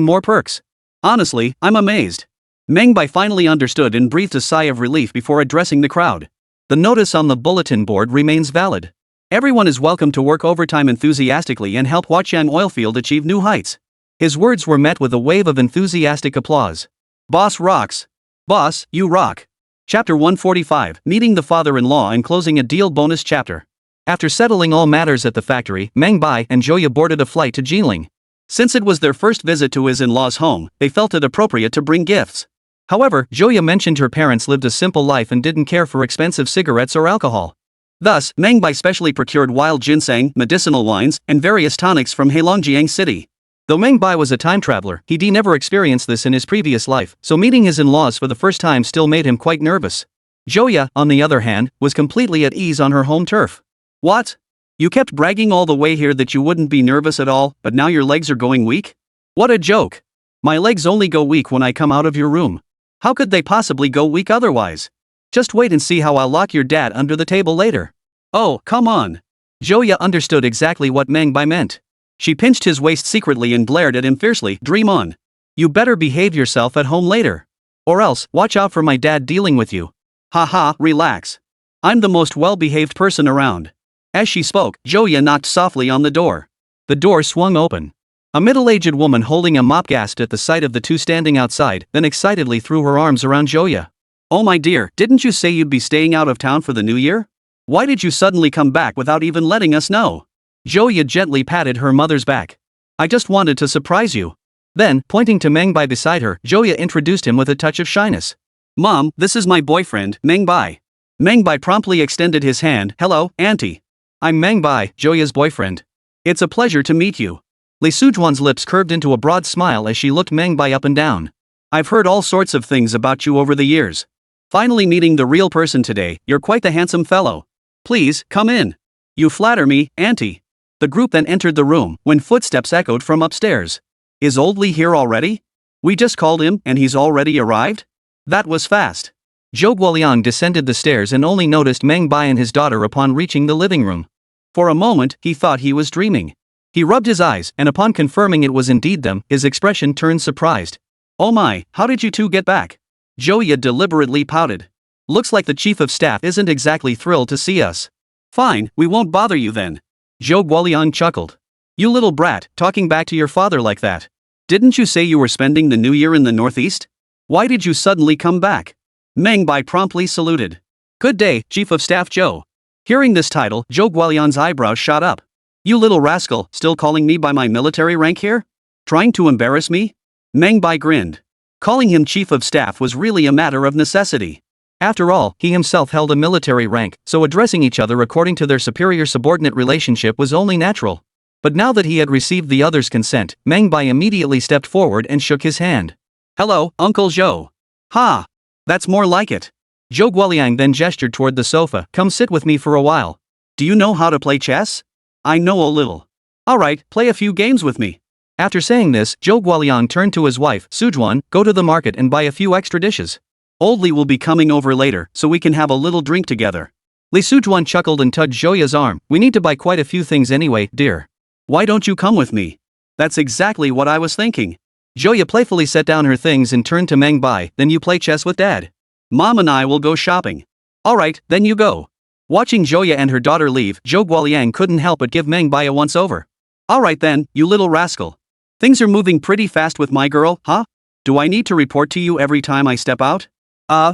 more perks. Honestly, I'm amazed. Meng Bai finally understood and breathed a sigh of relief before addressing the crowd. The notice on the bulletin board remains valid. Everyone is welcome to work overtime enthusiastically and help Huaqiang Oilfield achieve new heights. His words were met with a wave of enthusiastic applause. Boss rocks. Boss, you rock. Chapter 145, Meeting the Father-in-Law and Closing a Deal bonus chapter. After settling all matters at the factory, Meng Bai and Joya boarded a flight to Jilin. Since it was their first visit to his in-laws' home, they felt it appropriate to bring gifts. However, Joya mentioned her parents lived a simple life and didn't care for expensive cigarettes or alcohol. Thus, Meng Bai specially procured wild ginseng, medicinal wines, and various tonics from Heilongjiang City. Though Meng Bai was a time traveler, he never experienced this in his previous life, so meeting his in-laws for the first time still made him quite nervous. Joya, on the other hand, was completely at ease on her home turf. What? You kept bragging all the way here that you wouldn't be nervous at all, but now your legs are going weak? What a joke. My legs only go weak when I come out of your room. How could they possibly go weak otherwise? Just wait and see how I'll lock your dad under the table later. Oh, come on. Joya understood exactly what Meng Bai meant. She pinched his waist secretly and glared at him fiercely. Dream on. You better behave yourself at home later. Or else, watch out for my dad dealing with you. Haha, relax. I'm the most well-behaved person around. As she spoke, Joya knocked softly on the door. The door swung open. A middle-aged woman holding a mop gasped at the sight of the two standing outside, then excitedly threw her arms around Joya. Oh my dear, didn't you say you'd be staying out of town for the new year? Why did you suddenly come back without even letting us know? Joya gently patted her mother's back. I just wanted to surprise you. Then, pointing to Meng Bai beside her, Joya introduced him with a touch of shyness. Mom, this is my boyfriend, Meng Bai. Meng Bai promptly extended his hand. Hello, Auntie. I'm Meng Bai, Joya's boyfriend. It's a pleasure to meet you. Li Sujuan's lips curved into a broad smile as she looked Meng Bai up and down. I've heard all sorts of things about you over the years. Finally meeting the real person today, you're quite the handsome fellow. Please, come in. You flatter me, Auntie. The group then entered the room, when footsteps echoed from upstairs. Is Old Li here already? We just called him, and he's already arrived? That was fast. Zhou Guoliang descended the stairs and only noticed Meng Bai and his daughter upon reaching the living room. For a moment, he thought he was dreaming. He rubbed his eyes, and upon confirming it was indeed them, his expression turned surprised. Oh my, how did you two get back? Joya deliberately pouted. Looks like the chief of staff isn't exactly thrilled to see us. Fine, we won't bother you then. Zhou Guoliang chuckled. You little brat, talking back to your father like that. Didn't you say you were spending the new year in the northeast? Why did you suddenly come back? Meng Bai promptly saluted. Good day, Chief of Staff Zhou. Hearing this title, Zhou Guoliang's eyebrows shot up. You little rascal, still calling me by my military rank here? Trying to embarrass me? Meng Bai grinned. Calling him Chief of Staff was really a matter of necessity. After all, he himself held a military rank, so addressing each other according to their superior-subordinate relationship was only natural. But now that he had received the other's consent, Meng Bai immediately stepped forward and shook his hand. Hello, Uncle Zhou. Ha! That's more like it. Zhou Guoliang then gestured toward the sofa. Come sit with me for a while. Do you know how to play chess? I know a little. Alright, play a few games with me. After saying this, Zhou Guoliang turned to his wife, Sujuan, go to the market and buy a few extra dishes. Old Li will be coming over later, so we can have a little drink together. Li Sujuan chuckled and tugged Joya's arm. We need to buy quite a few things anyway, dear. Why don't you come with me? That's exactly what I was thinking. Joya playfully set down her things and turned to Meng Bai. Then you play chess with Dad. Mom and I will go shopping. Alright, then you go. Watching Joya and her daughter leave, Zhou Guoliang couldn't help but give Meng Bai a once-over. Alright then, you little rascal. Things are moving pretty fast with my girl, huh? Do I need to report to you every time I step out?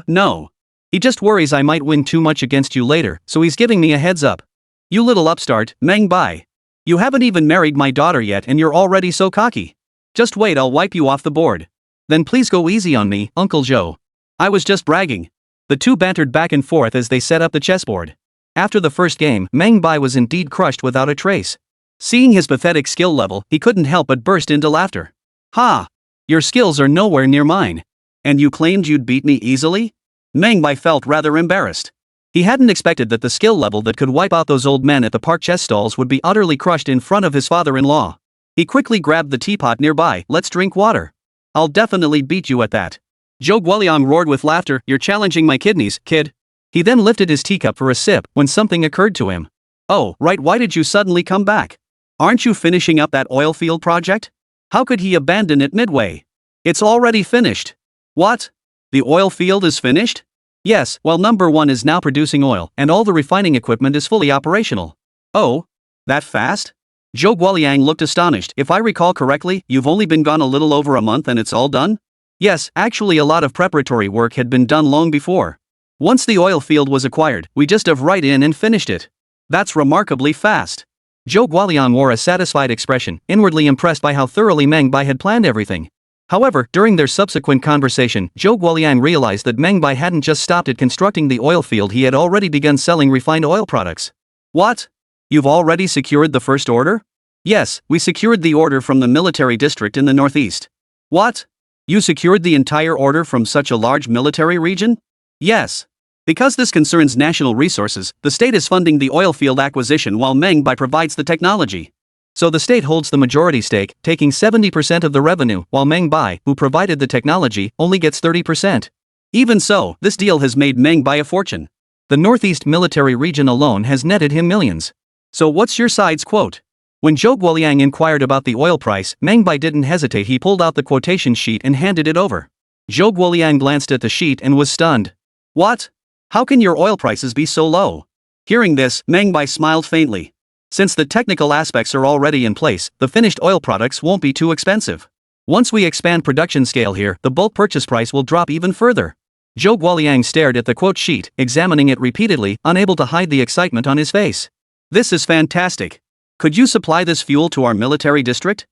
No. He just worries I might win too much against you later, so he's giving me a heads up. You little upstart, Meng Bai. You haven't even married my daughter yet and you're already so cocky. Just wait, I'll wipe you off the board. Then please go easy on me, Uncle Zhou. I was just bragging. The two bantered back and forth as they set up the chessboard. After the first game, Meng Bai was indeed crushed without a trace. Seeing his pathetic skill level, he couldn't help but burst into laughter. Ha! Your skills are nowhere near mine. And you claimed you'd beat me easily? Meng Bai felt rather embarrassed. He hadn't expected that the skill level that could wipe out those old men at the park chess stalls would be utterly crushed in front of his father-in-law. He quickly grabbed the teapot nearby. Let's drink water. I'll definitely beat you at that. Zhou Guoliang roared with laughter. You're challenging my kidneys, kid. He then lifted his teacup for a sip when something occurred to him. Oh, right, why did you suddenly come back? Aren't you finishing up that oil field project? How could he abandon it midway? It's already finished. What? The oil field is finished? Yes, well, number one is now producing oil, and all the refining equipment is fully operational. Oh? That fast? Zhou Guoliang looked astonished. If I recall correctly, you've only been gone a little over a month and it's all done? Yes, actually a lot of preparatory work had been done long before. Once the oil field was acquired, we just dove right in and finished it. That's remarkably fast. Zhou Guoliang wore a satisfied expression, inwardly impressed by how thoroughly Meng Bai had planned everything. However, during their subsequent conversation, Zhou Guoliang realized that Meng Bai hadn't just stopped at constructing the oil field, he had already begun selling refined oil products. What? You've already secured the first order? Yes, we secured the order from the military district in the northeast. What? You secured the entire order from such a large military region? Yes. Because this concerns national resources, the state is funding the oil field acquisition while Meng Bai provides the technology. So the state holds the majority stake, taking 70% of the revenue, while Meng Bai, who provided the technology, only gets 30%. Even so, this deal has made Meng Bai a fortune. The Northeast military region alone has netted him millions. So what's your side's quote? When Zhou Guoliang inquired about the oil price, Meng Bai didn't hesitate. He pulled out the quotation sheet and handed it over. Zhou Guoliang glanced at the sheet and was stunned. What? How can your oil prices be so low? Hearing this, Meng Bai smiled faintly. Since the technical aspects are already in place, the finished oil products won't be too expensive. Once we expand production scale here, the bulk purchase price will drop even further. Zhou Guoliang stared at the quote sheet, examining it repeatedly, unable to hide the excitement on his face. This is fantastic. Could you supply this fuel to our military district?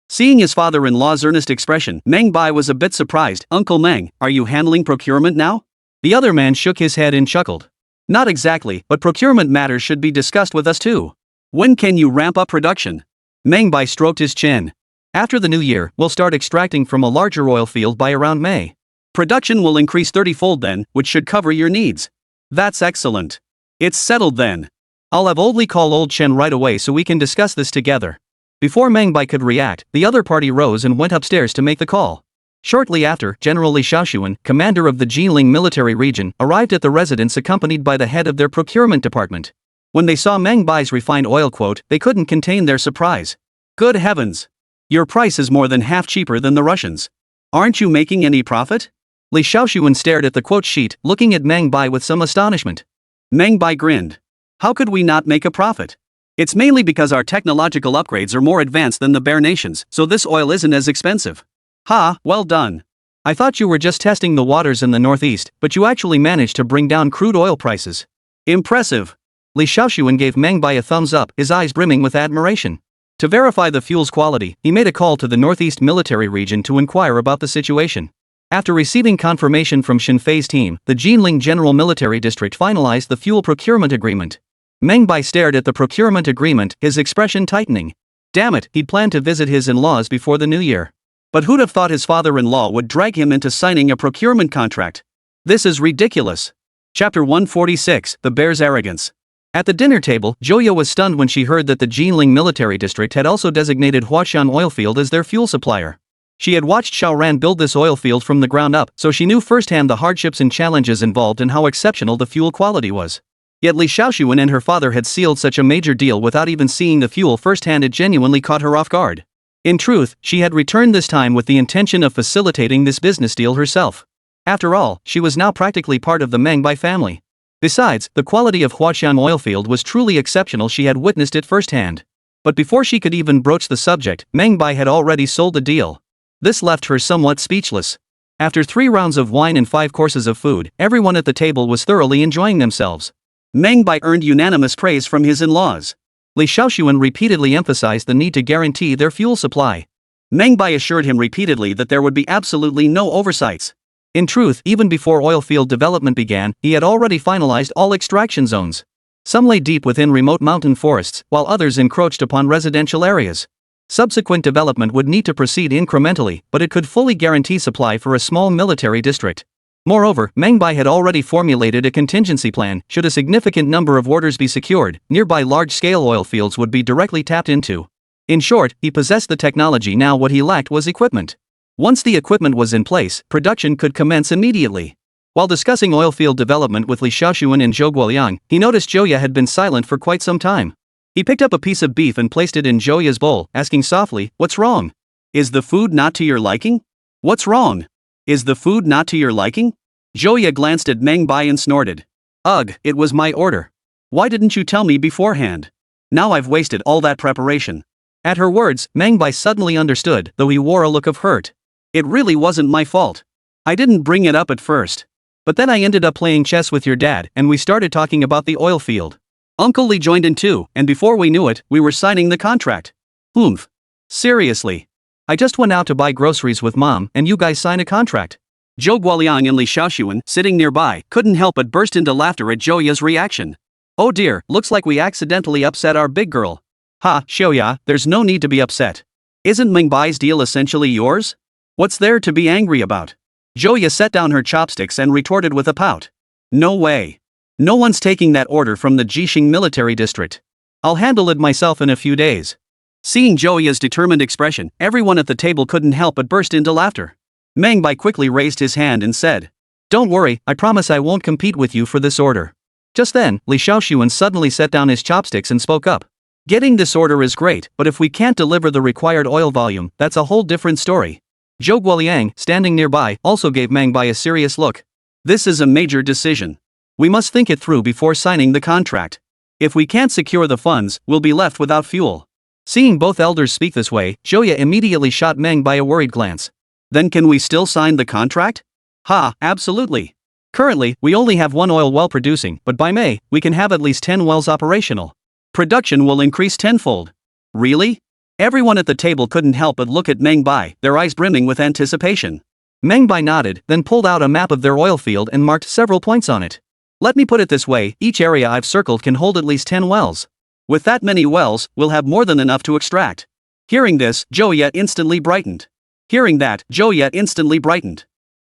Seeing his father-in-law's earnest expression, Meng Bai was a bit surprised. Uncle Meng, are you handling procurement now? The other man shook his head and chuckled. Not exactly, but procurement matters should be discussed with us too. When can you ramp up production? Meng Bai stroked his chin. After the new year, we'll start extracting from a larger oil field by around May. Production will increase 30-fold then, which should cover your needs. That's excellent. It's settled then. I'll have Oldly call Old Chen right away so we can discuss this together. Before Meng Bai could react, the other party rose and went upstairs to make the call. Shortly after, General Li Shaoxuan, commander of the Jinling military region, arrived at the residence accompanied by the head of their procurement department. When they saw Meng Bai's refined oil quote, they couldn't contain their surprise. Good heavens! Your price is more than half cheaper than the Russians. Aren't you making any profit? Li Shaoxuan stared at the quote sheet, looking at Meng Bai with some astonishment. Meng Bai grinned. How could we not make a profit? It's mainly because our technological upgrades are more advanced than the bare nations, so this oil isn't as expensive. Ha, well done. I thought you were just testing the waters in the Northeast, but you actually managed to bring down crude oil prices. Impressive. Li Shaoxuan gave Meng Bai a thumbs up, his eyes brimming with admiration. To verify the fuel's quality, he made a call to the Northeast military region to inquire about the situation. After receiving confirmation from Xinfei's team, the Jinling General Military District finalized the fuel procurement agreement. Meng Bai stared at the procurement agreement, his expression tightening. Damn it, he'd planned to visit his in-laws before the new year. But who'd have thought his father-in-law would drag him into signing a procurement contract? This is ridiculous. Chapter 146, The Bear's Arrogance. At the dinner table, Joya was stunned when she heard that the Jinling military district had also designated Huashan oil field as their fuel supplier. She had watched Xiaoran build this oil field from the ground up, so she knew firsthand the hardships and challenges involved and how exceptional the fuel quality was. Yet Li Shaoxuan and her father had sealed such a major deal without even seeing the fuel firsthand. It genuinely caught her off guard. In truth, she had returned this time with the intention of facilitating this business deal herself. After all, she was now practically part of the Meng Bai family. Besides, the quality of Huashan oil field was truly exceptional. She had witnessed it firsthand. But before she could even broach the subject, Meng Bai had already sold the deal. This left her somewhat speechless. After 3 rounds of wine and 5 courses of food, everyone at the table was thoroughly enjoying themselves. Meng Bai earned unanimous praise from his in-laws. Li Shaoxuan repeatedly emphasized the need to guarantee their fuel supply. Meng Bai assured him repeatedly that there would be absolutely no oversights. In truth, even before oil field development began, he had already finalized all extraction zones. Some lay deep within remote mountain forests, while others encroached upon residential areas. Subsequent development would need to proceed incrementally, but it could fully guarantee supply for a small military district. Moreover, Meng Bai had already formulated a contingency plan. Should a significant number of orders be secured, nearby large-scale oil fields would be directly tapped into. In short, he possessed the technology. Now what he lacked was equipment. Once the equipment was in place, production could commence immediately. While discussing oil field development with Li Shaoxuan and Zhou Guoliang, he noticed Joya had been silent for quite some time. He picked up a piece of beef and placed it in Joya's bowl, asking softly, "What's wrong? Is the food not to your liking? What's wrong? Is the food not to your liking?" Joya glanced at Meng Bai and snorted. "Ugh, it was my order. Why didn't you tell me beforehand? Now I've wasted all that preparation." At her words, Meng Bai suddenly understood, though he wore a look of hurt. "It really wasn't my fault. I didn't bring it up at first. But then I ended up playing chess with your dad, and we started talking about the oil field. Uncle Li joined in too, and before we knew it, we were signing the contract. Oomph. Seriously. I just went out to buy groceries with Mom, and you guys sign a contract." Zhou Guoliang and Li Shaoxuan, sitting nearby, couldn't help but burst into laughter at Joya's reaction. "Oh dear, looks like we accidentally upset our big girl." "Ha, Xiaoya, there's no need to be upset. Isn't Meng Bai's deal essentially yours? What's there to be angry about?" Joya set down her chopsticks and retorted with a pout. No way. No one's taking that order from the Jixing military district. I'll handle it myself in a few days. Seeing Joya's determined expression, everyone at the table couldn't help but burst into laughter. Meng Bai quickly raised his hand and said, "Don't worry, I promise I won't compete with you for this order." Just then, Li Shaoxuan suddenly set down his chopsticks and spoke up. "Getting this order is great, but if we can't deliver the required oil volume, that's a whole different story." Zhou Guoliang, standing nearby, also gave Meng Bai a serious look. "This is a major decision. We must think it through before signing the contract. If we can't secure the funds, we'll be left without fuel." Seeing both elders speak this way, Joya immediately shot Meng Bai a worried glance. "Then can we still sign the contract?" "Ha, absolutely. Currently, we only have one oil well producing, but by May, we can have at least 10 wells operational. Production will increase tenfold." "Really?" Everyone at the table couldn't help but look at Meng Bai, their eyes brimming with anticipation. Meng Bai nodded, then pulled out a map of their oil field and marked several points on it. "Let me put it this way, each area I've circled can hold at least 10 wells. With that many wells, we'll have more than enough to extract." Hearing this, Joya instantly brightened.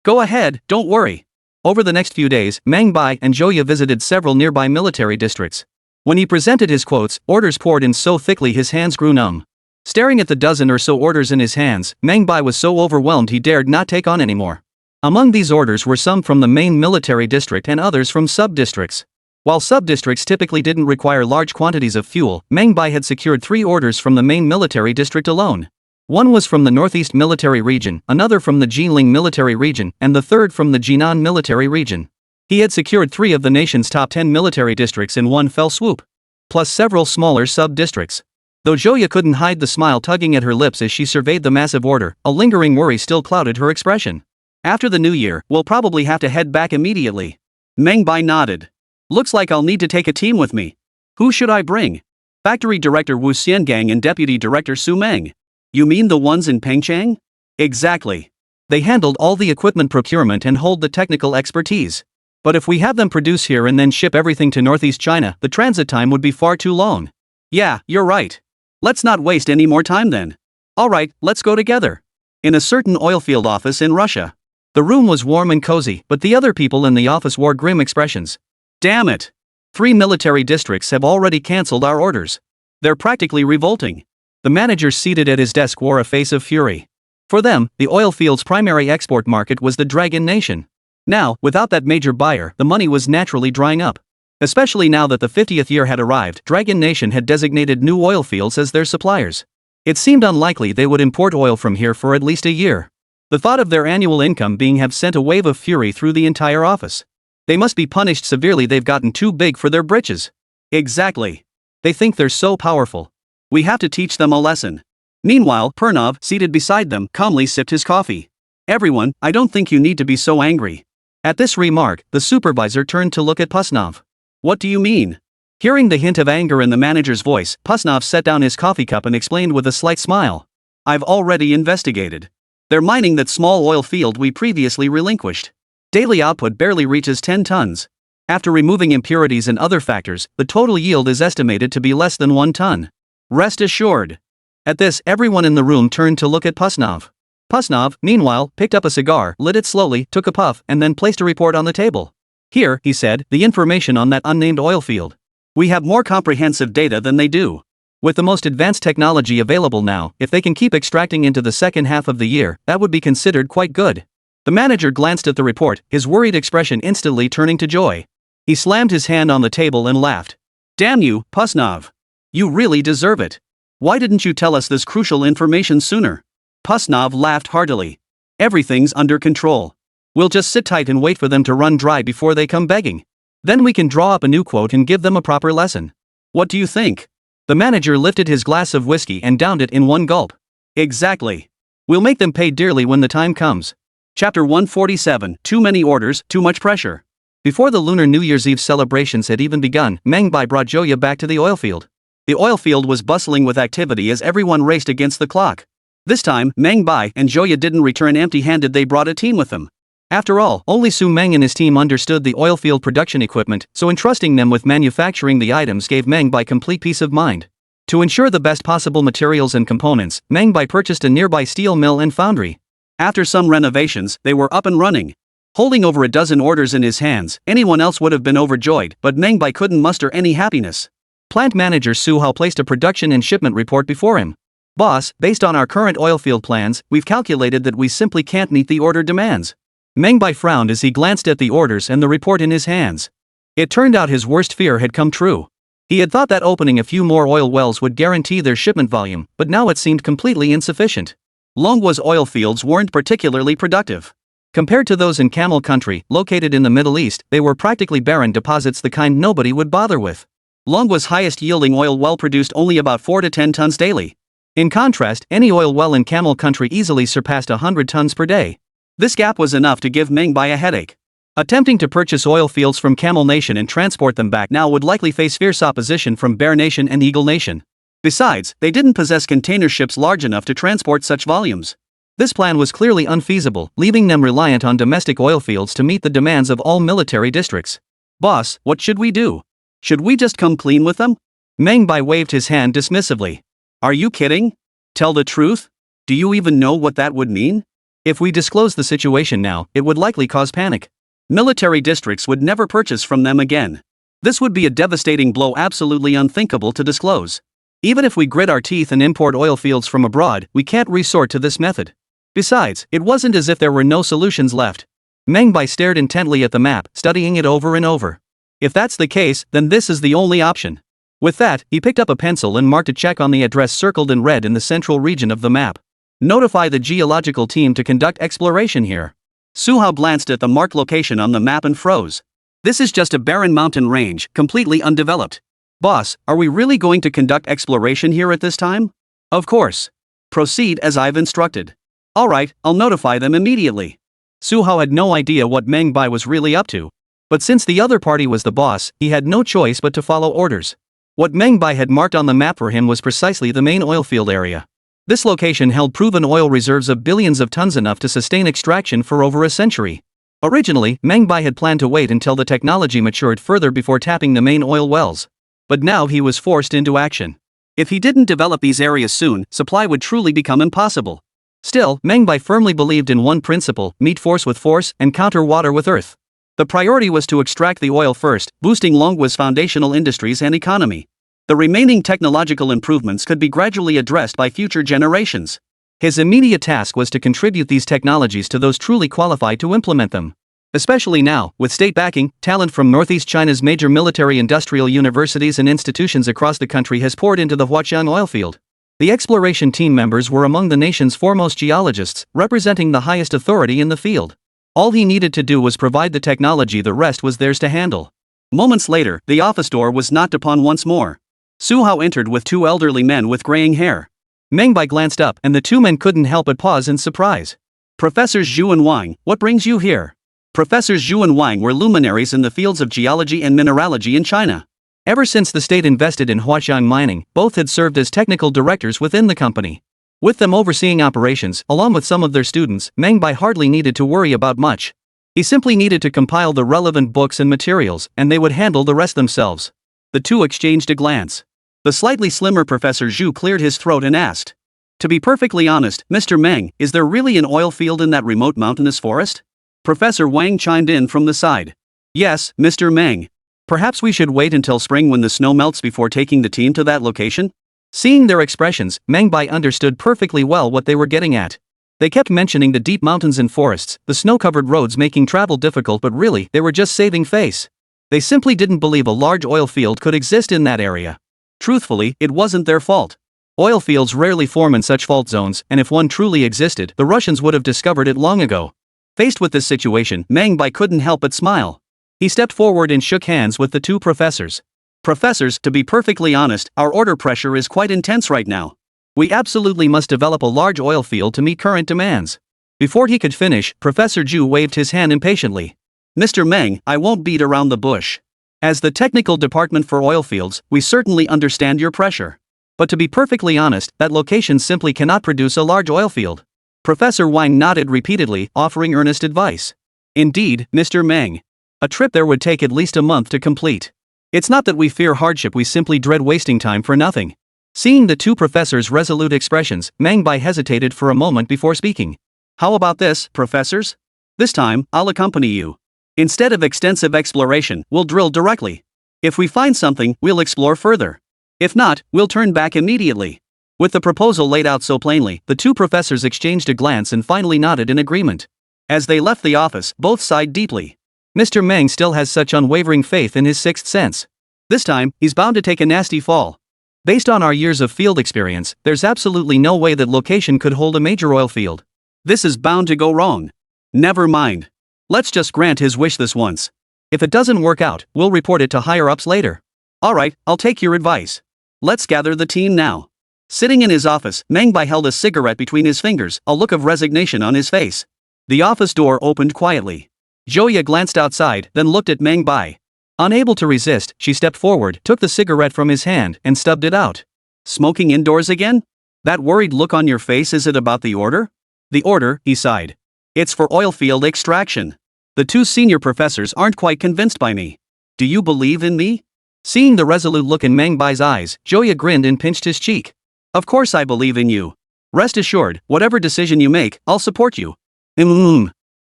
"Go ahead, don't worry." Over the next few days, Meng Bai and Joya visited several nearby military districts. When he presented his quotes, orders poured in so thickly his hands grew numb. Staring at the dozen or so orders in his hands, Meng Bai was so overwhelmed he dared not take on anymore. Among these orders were some from the main military district and others from sub-districts. While sub-districts typically didn't require large quantities of fuel, Meng Bai had secured 3 orders from the main military district alone. One was from the Northeast Military Region, another from the Jilin Military Region, and the third from the Jinan Military Region. He had secured 3 of the nation's top 10 military districts in one fell swoop, plus several smaller sub-districts. Though Joya couldn't hide the smile tugging at her lips as she surveyed the massive order, a lingering worry still clouded her expression. "After the new year, we'll probably have to head back immediately." Meng Bai nodded. "Looks like I'll need to take a team with me. Who should I bring?" "Factory Director Wu Xiangang and Deputy Director Su Meng." "You mean the ones in Pengchang?" "Exactly. They handled all the equipment procurement and hold the technical expertise. But if we have them produce here and then ship everything to Northeast China, the transit time would be far too long." "Yeah, you're right. Let's not waste any more time then. Alright, let's go together." In a certain oilfield office in Russia. The room was warm and cozy, but the other people in the office wore grim expressions. "Damn it! 3 military districts have already cancelled our orders. They're practically revolting." The manager seated at his desk wore a face of fury. For them, the oil field's primary export market was the Dragon Nation. Now, without that major buyer, the money was naturally drying up. Especially now that the 50th year had arrived, Dragon Nation had designated new oil fields as their suppliers. It seemed unlikely they would import oil from here for at least a year. The thought of their annual income being have sent a wave of fury through the entire office. They must be punished severely, they've gotten too big for their britches. Exactly. They think they're so powerful. We have to teach them a lesson. Meanwhile, Pernov, seated beside them, calmly sipped his coffee. "Everyone, I don't think you need to be so angry." At this remark, the supervisor turned to look at Pusnov. "What do you mean?" Hearing the hint of anger in the manager's voice, Pusnov set down his coffee cup and explained with a slight smile. "I've already investigated. They're mining that small oil field we previously relinquished. Daily output barely reaches 10 tons. After removing impurities and other factors, the total yield is estimated to be less than 1 ton. Rest assured." At this, everyone in the room turned to look at Pusnov. Pusnov, meanwhile, picked up a cigar, lit it slowly, took a puff, and then placed a report on the table. "Here," he said, "the information on that unnamed oil field. We have more comprehensive data than they do. With the most advanced technology available now, if they can keep extracting into the second half of the year, that would be considered quite good." The manager glanced at the report, his worried expression instantly turning to joy. He slammed his hand on the table and laughed. "Damn you, Pusnov. You really deserve it. Why didn't you tell us this crucial information sooner?" Pusnov laughed heartily. "Everything's under control. We'll just sit tight and wait for them to run dry before they come begging. Then we can draw up a new quote and give them a proper lesson. What do you think?" The manager lifted his glass of whiskey and downed it in one gulp. "Exactly. We'll make them pay dearly when the time comes." Chapter 147, Too Many Orders, Too Much Pressure. Before the Lunar New Year's Eve celebrations had even begun, Meng Bai brought Joya back to the oil field. The oil field was bustling with activity as everyone raced against the clock. This time, Meng Bai and Joya didn't return empty-handed, they brought a team with them. After all, only Su Meng and his team understood the oil field production equipment, so entrusting them with manufacturing the items gave Meng Bai complete peace of mind. To ensure the best possible materials and components, Meng Bai purchased a nearby steel mill and foundry. After some renovations, they were up and running. Holding over a dozen orders in his hands, anyone else would have been overjoyed, but Meng Bai couldn't muster any happiness. Plant manager Su Hao placed a production and shipment report before him. Boss, based on our current oilfield plans, we've calculated that we simply can't meet the order demands. Meng Bai frowned as he glanced at the orders and the report in his hands. It turned out his worst fear had come true. He had thought that opening a few more oil wells would guarantee their shipment volume, but now it seemed completely insufficient. Longwa's oil fields weren't particularly productive. Compared to those in Camel Country, located in the Middle East, they were practically barren deposits, the kind nobody would bother with. Longwa's highest yielding oil well produced only about 4 to 10 tons daily. In contrast, any oil well in Camel Country easily surpassed 100 tons per day. This gap was enough to give Meng Bai a headache. Attempting to purchase oil fields from Camel Nation and transport them back now would likely face fierce opposition from Bear Nation and Eagle Nation. Besides, they didn't possess container ships large enough to transport such volumes. This plan was clearly unfeasible, leaving them reliant on domestic oil fields to meet the demands of all military districts. Boss, what should we do? Should we just come clean with them? Meng Bai waved his hand dismissively. Are you kidding? Tell the truth? Do you even know what that would mean? If we disclose the situation now, it would likely cause panic. Military districts would never purchase from them again. This would be a devastating blow, absolutely unthinkable to disclose. Even if we grit our teeth and import oil fields from abroad, we can't resort to this method. Besides, it wasn't as if there were no solutions left. Meng Bai stared intently at the map, studying it over and over. If that's the case, then this is the only option. With that, he picked up a pencil and marked a check on the address circled in red in the central region of the map. Notify the geological team to conduct exploration here. Su Hao glanced at the marked location on the map and froze. This is just a barren mountain range, completely undeveloped. Boss, are we really going to conduct exploration here at this time? Of course. Proceed as I've instructed. Alright, I'll notify them immediately. Su Hao had no idea what Meng Bai was really up to. But since the other party was the boss, he had no choice but to follow orders. What Meng Bai had marked on the map for him was precisely the main oilfield area. This location held proven oil reserves of billions of tons, enough to sustain extraction for over a century. Originally, Meng Bai had planned to wait until the technology matured further before tapping the main oil wells. But now he was forced into action. If he didn't develop these areas soon, supply would truly become impossible. Still, Meng Bai firmly believed in one principle: meet force with force and counter water with earth. The priority was to extract the oil first, boosting Longwa's foundational industries and economy. The remaining technological improvements could be gradually addressed by future generations. His immediate task was to contribute these technologies to those truly qualified to implement them. Especially now, with state backing, talent from Northeast China's major military-industrial universities and institutions across the country has poured into the Huaqiang oilfield. The exploration team members were among the nation's foremost geologists, representing the highest authority in the field. All he needed to do was provide the technology, the rest was theirs to handle. Moments later, the office door was knocked upon once more. Su Hao entered with two elderly men with graying hair. Meng Bai glanced up, and the two men couldn't help but pause in surprise. Professors Zhu and Wang, what brings you here? Professors Zhu and Wang were luminaries in the fields of geology and mineralogy in China. Ever since the state invested in Huaqiang mining, both had served as technical directors within the company. With them overseeing operations, along with some of their students, Meng Bai hardly needed to worry about much. He simply needed to compile the relevant books and materials, and they would handle the rest themselves. The two exchanged a glance. The slightly slimmer Professor Zhu cleared his throat and asked, "To be perfectly honest, Mr. Meng, is there really an oil field in that remote mountainous forest?" Professor Wang chimed in from the side. "Yes, Mr. Meng. Perhaps we should wait until spring when the snow melts before taking the team to that location?" Seeing their expressions, Meng Bai understood perfectly well what they were getting at. They kept mentioning the deep mountains and forests, the snow-covered roads making travel difficult, but really, they were just saving face. They simply didn't believe a large oil field could exist in that area. Truthfully, it wasn't their fault. Oil fields rarely form in such fault zones, and if one truly existed, the Russians would have discovered it long ago. Faced with this situation, Meng Bai couldn't help but smile. He stepped forward and shook hands with the two professors. "Professors, to be perfectly honest, our order pressure is quite intense right now. We absolutely must develop a large oil field to meet current demands." Before he could finish, Professor Zhu waved his hand impatiently. "Mr. Meng, I won't beat around the bush. As the technical department for oil fields, we certainly understand your pressure. But to be perfectly honest, that location simply cannot produce a large oil field." Professor Wang nodded repeatedly, offering earnest advice. "Indeed, Mr. Meng. A trip there would take at least a month to complete. It's not that we fear hardship, we simply dread wasting time for nothing." Seeing the two professors' resolute expressions, Meng Bai hesitated for a moment before speaking. "How about this, professors? This time, I'll accompany you. Instead of extensive exploration, we'll drill directly. If we find something, we'll explore further. If not, we'll turn back immediately. With the proposal laid out so plainly, the two professors exchanged a glance and finally nodded in agreement. As they left the office, both sighed deeply. Mr. Meng still has such unwavering faith in his sixth sense. This time, he's bound to take a nasty fall. Based on our years of field experience, there's absolutely no way that location could hold a major oil field. This is bound to go wrong. Never mind. Let's just grant his wish this once. If it doesn't work out, we'll report it to higher-ups later. Alright, I'll take your advice. Let's gather the team now. Sitting in his office, Meng Bai held a cigarette between his fingers, a look of resignation on his face. The office door opened quietly. Joya glanced outside, then looked at Meng Bai. Unable to resist, she stepped forward, took the cigarette from his hand, and stubbed it out. Smoking indoors again? That worried look on your face, is it about the order? The order, he sighed. It's for oil field extraction. The two senior professors aren't quite convinced by me. Do you believe in me? Seeing the resolute look in Meng Bai's eyes, Joya grinned and pinched his cheek. Of course I believe in you. Rest assured, whatever decision you make, I'll support you.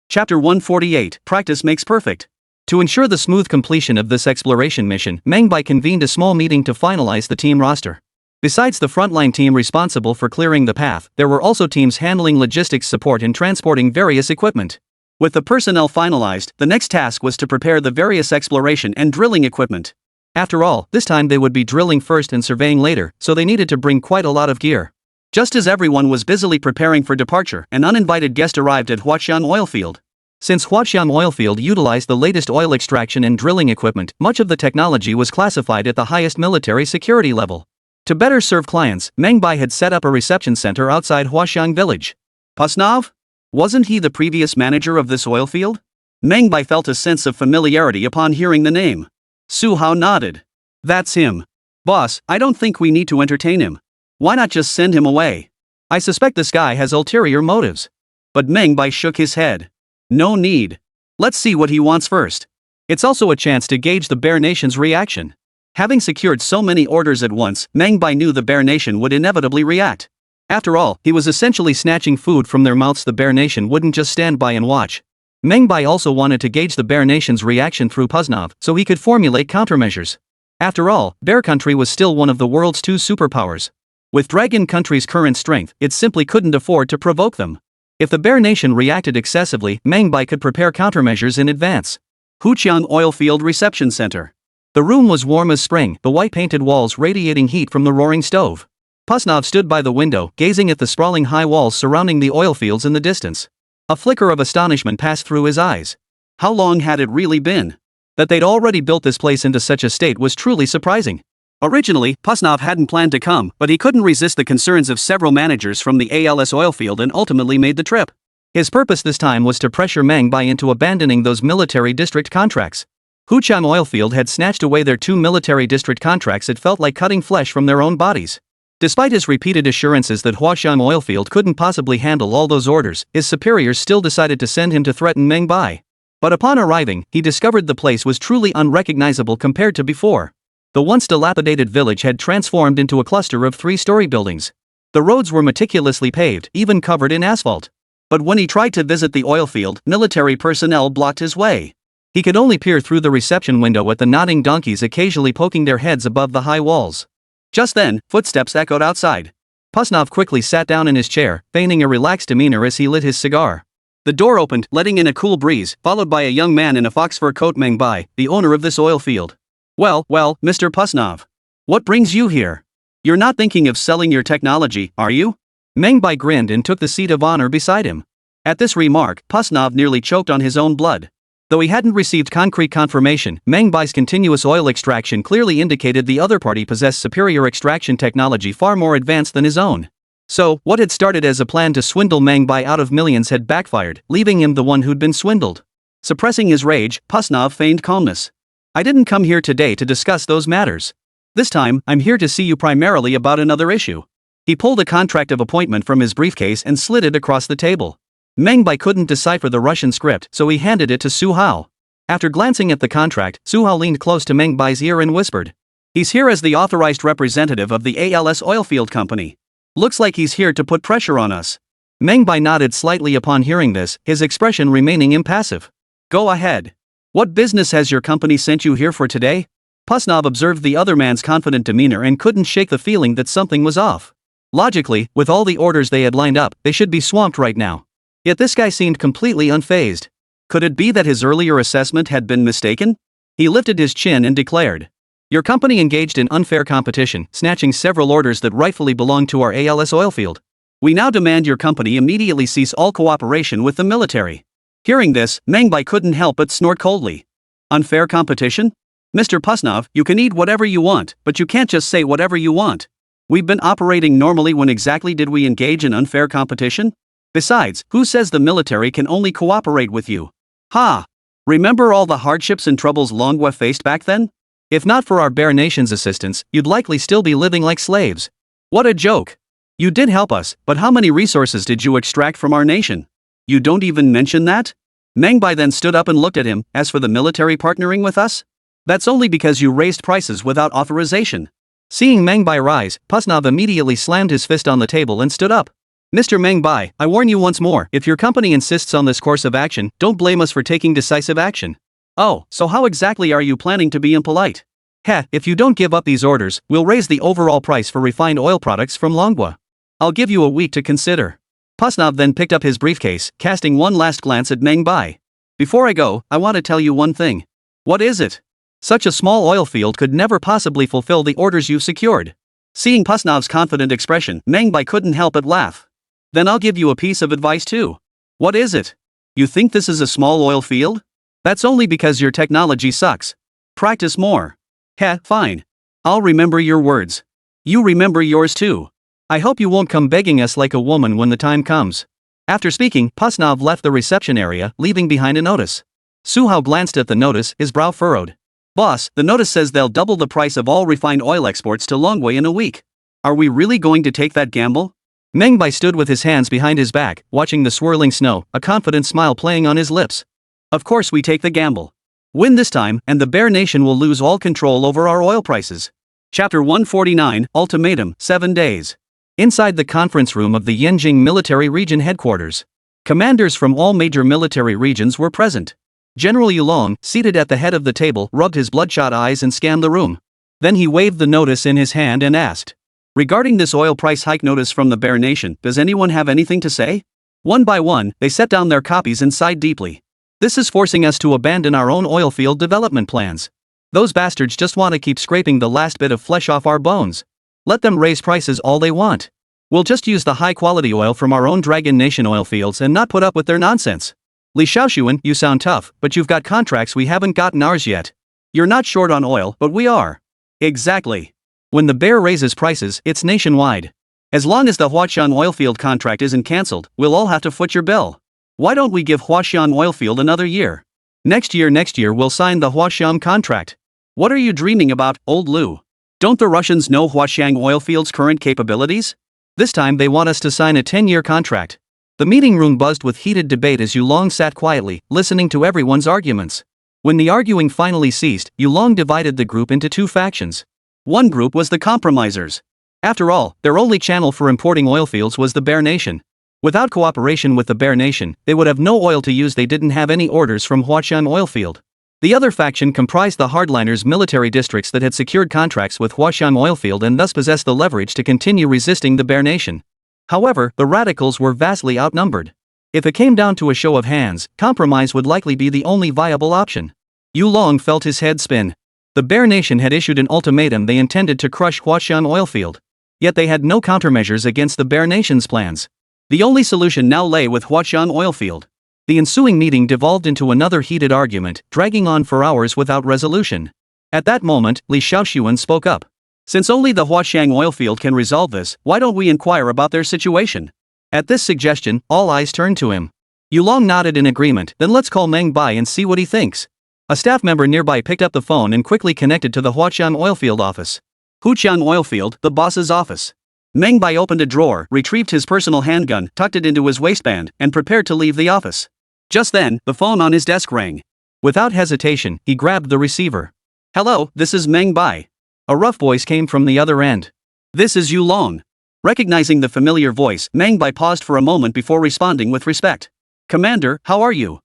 Chapter 148, Practice Makes Perfect. To ensure the smooth completion of this exploration mission, Meng Bai convened a small meeting to finalize the team roster. Besides the frontline team responsible for clearing the path, there were also teams handling logistics support and transporting various equipment. With the personnel finalized, the next task was to prepare the various exploration and drilling equipment. After all, this time they would be drilling first and surveying later, so they needed to bring quite a lot of gear. Just as everyone was busily preparing for departure, an uninvited guest arrived at Huaqiang Oilfield. Since Huaqiang Oilfield utilized the latest oil extraction and drilling equipment, much of the technology was classified at the highest military security level. To better serve clients, Meng Bai had set up a reception center outside Huaqiang village. Pasnov? Wasn't he the previous manager of this oil field? Meng Bai felt a sense of familiarity upon hearing the name. Su Hao nodded. That's him. Boss, I don't think we need to entertain him. Why not just send him away? I suspect this guy has ulterior motives. But Meng Bai shook his head. No need. Let's see what he wants first. It's also a chance to gauge the Bear Nation's reaction. Having secured so many orders at once, Meng Bai knew the Bear Nation would inevitably react. After all, he was essentially snatching food from their mouths. The Bear Nation wouldn't just stand by and watch. Meng Bai also wanted to gauge the Bear Nation's reaction through Pasnov, so he could formulate countermeasures. After all, Bear Country was still one of the world's two superpowers. With Dragon Country's current strength, it simply couldn't afford to provoke them. If the Bear Nation reacted excessively, Meng Bai could prepare countermeasures in advance. Huqiang Oilfield Reception Center. The room was warm as spring, the white-painted walls radiating heat from the roaring stove. Pasnov stood by the window, gazing at the sprawling high walls surrounding the oil fields in the distance. A flicker of astonishment passed through his eyes. How long had it really been? That they'd already built this place into such a state was truly surprising. Originally, Pasnov hadn't planned to come, but he couldn't resist the concerns of several managers from the ALS oil field and ultimately made the trip. His purpose this time was to pressure Meng Bai into abandoning those military district contracts. Huqiang Oilfield had snatched away their 2 military district contracts. It felt like cutting flesh from their own bodies. Despite his repeated assurances that Huaqiang Oilfield couldn't possibly handle all those orders, his superiors still decided to send him to threaten Meng Bai. But upon arriving, he discovered the place was truly unrecognizable compared to before. The once dilapidated village had transformed into a cluster of 3-story buildings. The roads were meticulously paved, even covered in asphalt. But when he tried to visit the oil field, military personnel blocked his way. He could only peer through the reception window at the nodding donkeys occasionally poking their heads above the high walls. Just then, footsteps echoed outside. Pasnov quickly sat down in his chair, feigning a relaxed demeanor as he lit his cigar. The door opened, letting in a cool breeze, followed by a young man in a fox fur coat. Meng Bai, the owner of this oil field. Well, Mr. Pasnov. What brings you here? You're not thinking of selling your technology, are you? Meng Bai grinned and took the seat of honor beside him. At this remark, Pasnov nearly choked on his own blood. Though he hadn't received concrete confirmation, Meng Bai's continuous oil extraction clearly indicated the other party possessed superior extraction technology far more advanced than his own. So, what had started as a plan to swindle Meng Bai out of millions had backfired, leaving him the one who'd been swindled. Suppressing his rage, Pasnov feigned calmness. I didn't come here today to discuss those matters. This time, I'm here to see you primarily about another issue. He pulled a contract of appointment from his briefcase and slid it across the table. Meng Bai couldn't decipher the Russian script, so he handed it to Su Hao. After glancing at the contract, Su Hao leaned close to Meng Bai's ear and whispered. He's here as the authorized representative of the ALS Oilfield Company. Looks like he's here to put pressure on us. Meng Bai nodded slightly upon hearing this, his expression remaining impassive. Go ahead. What business has your company sent you here for today? Pusnov observed the other man's confident demeanor and couldn't shake the feeling that something was off. Logically, with all the orders they had lined up, they should be swamped right now. Yet this guy seemed completely unfazed. Could it be that his earlier assessment had been mistaken? He lifted his chin and declared. Your company engaged in unfair competition, snatching several orders that rightfully belong to our ALS oil field. We now demand your company immediately cease all cooperation with the military. Hearing this, Meng Bai couldn't help but snort coldly. Unfair competition? Mr. Pusnov, you can eat whatever you want, but you can't just say whatever you want. We've been operating normally. When exactly did we engage in unfair competition? Besides, who says the military can only cooperate with you? Ha! Remember all the hardships and troubles Longwa faced back then? If not for our Bear Nation's assistance, you'd likely still be living like slaves. What a joke! You did help us, but how many resources did you extract from our nation? You don't even mention that? Meng Bai then stood up and looked at him. As for the military partnering with us? That's only because you raised prices without authorization. Seeing Meng Bai rise, Pusnov immediately slammed his fist on the table and stood up. Mr. Meng Bai, I warn you once more, if your company insists on this course of action, don't blame us for taking decisive action. Oh, so how exactly are you planning to be impolite? Heh, if you don't give up these orders, we'll raise the overall price for refined oil products from Longwa. I'll give you a week to consider. Pusnov then picked up his briefcase, casting one last glance at Meng Bai. Before I go, I want to tell you one thing. What is it? Such a small oil field could never possibly fulfill the orders you've secured. Seeing Pusnov's confident expression, Meng Bai couldn't help but laugh. Then I'll give you a piece of advice too. What is it? You think this is a small oil field? That's only because your technology sucks. Practice more. Heh, fine. I'll remember your words. You remember yours too. I hope you won't come begging us like a woman when the time comes. After speaking, Pusnov left the reception area, leaving behind a notice. Suhao glanced at the notice, his brow furrowed. Boss, the notice says they'll double the price of all refined oil exports to Longwa in a week. Are we really going to take that gamble? Meng Bai stood with his hands behind his back, watching the swirling snow, a confident smile playing on his lips. Of course we take the gamble. Win this time, and the Bear Nation will lose all control over our oil prices. Chapter 149, Ultimatum, 7 days. Inside the conference room of the Yenjing Military Region headquarters. Commanders from all major military regions were present. General Yulong, seated at the head of the table, rubbed his bloodshot eyes and scanned the room. Then he waved the notice in his hand and asked. Regarding this oil price hike notice from the Bear Nation, does anyone have anything to say? One by one, they set down their copies and sighed deeply. This is forcing us to abandon our own oil field development plans. Those bastards just want to keep scraping the last bit of flesh off our bones. Let them raise prices all they want. We'll just use the high-quality oil from our own Dragon Nation oil fields and not put up with their nonsense. Li Shaoxuan, you sound tough, but you've got contracts we haven't gotten ours yet. You're not short on oil, but we are. Exactly. When the bear raises prices, it's nationwide. As long as the Huaqian oil field contract isn't cancelled, we'll all have to foot your bill. Why don't we give Huaqian oil field another year? Next year we'll sign the Huaqian contract. What are you dreaming about, old Lu? Don't the Russians know Huaqiang oil field's current capabilities? This time they want us to sign a 10-year contract. The meeting room buzzed with heated debate as Yulong sat quietly, listening to everyone's arguments. When the arguing finally ceased, Yulong divided the group into two factions. One group was the compromisers. After all, their only channel for importing oil fields was the Bear Nation. Without cooperation with the Bear Nation, they would have no oil to use. They didn't have any orders from Huaqian oil field. The other faction comprised the hardliners' military districts that had secured contracts with Huaqian oil field and thus possessed the leverage to continue resisting the Bear Nation. However, the radicals were vastly outnumbered. If it came down to a show of hands, compromise would likely be the only viable option. Yulong felt his head spin. The Bear Nation had issued an ultimatum. They intended to crush Huaqian oil field. Yet they had no countermeasures against the Bear Nation's plans. The only solution now lay with Huaqian oil field. The ensuing meeting devolved into another heated argument, dragging on for hours without resolution. At that moment, Li Shaoxuan spoke up. Since only the Huaqiang oil field can resolve this, why don't we inquire about their situation? At this suggestion, all eyes turned to him. Yulong nodded in agreement. Then let's call Meng Bai and see what he thinks. A staff member nearby picked up the phone and quickly connected to the Huaqiang oil field office. Huqiang oil field, the boss's office. Meng Bai opened a drawer, retrieved his personal handgun, tucked it into his waistband, and prepared to leave the office. Just then, the phone on his desk rang. Without hesitation, he grabbed the receiver. Hello, this is Meng Bai. A rough voice came from the other end. This is Yulong. Recognizing the familiar voice, Meng Bai paused for a moment before responding with respect. Commander, how are you?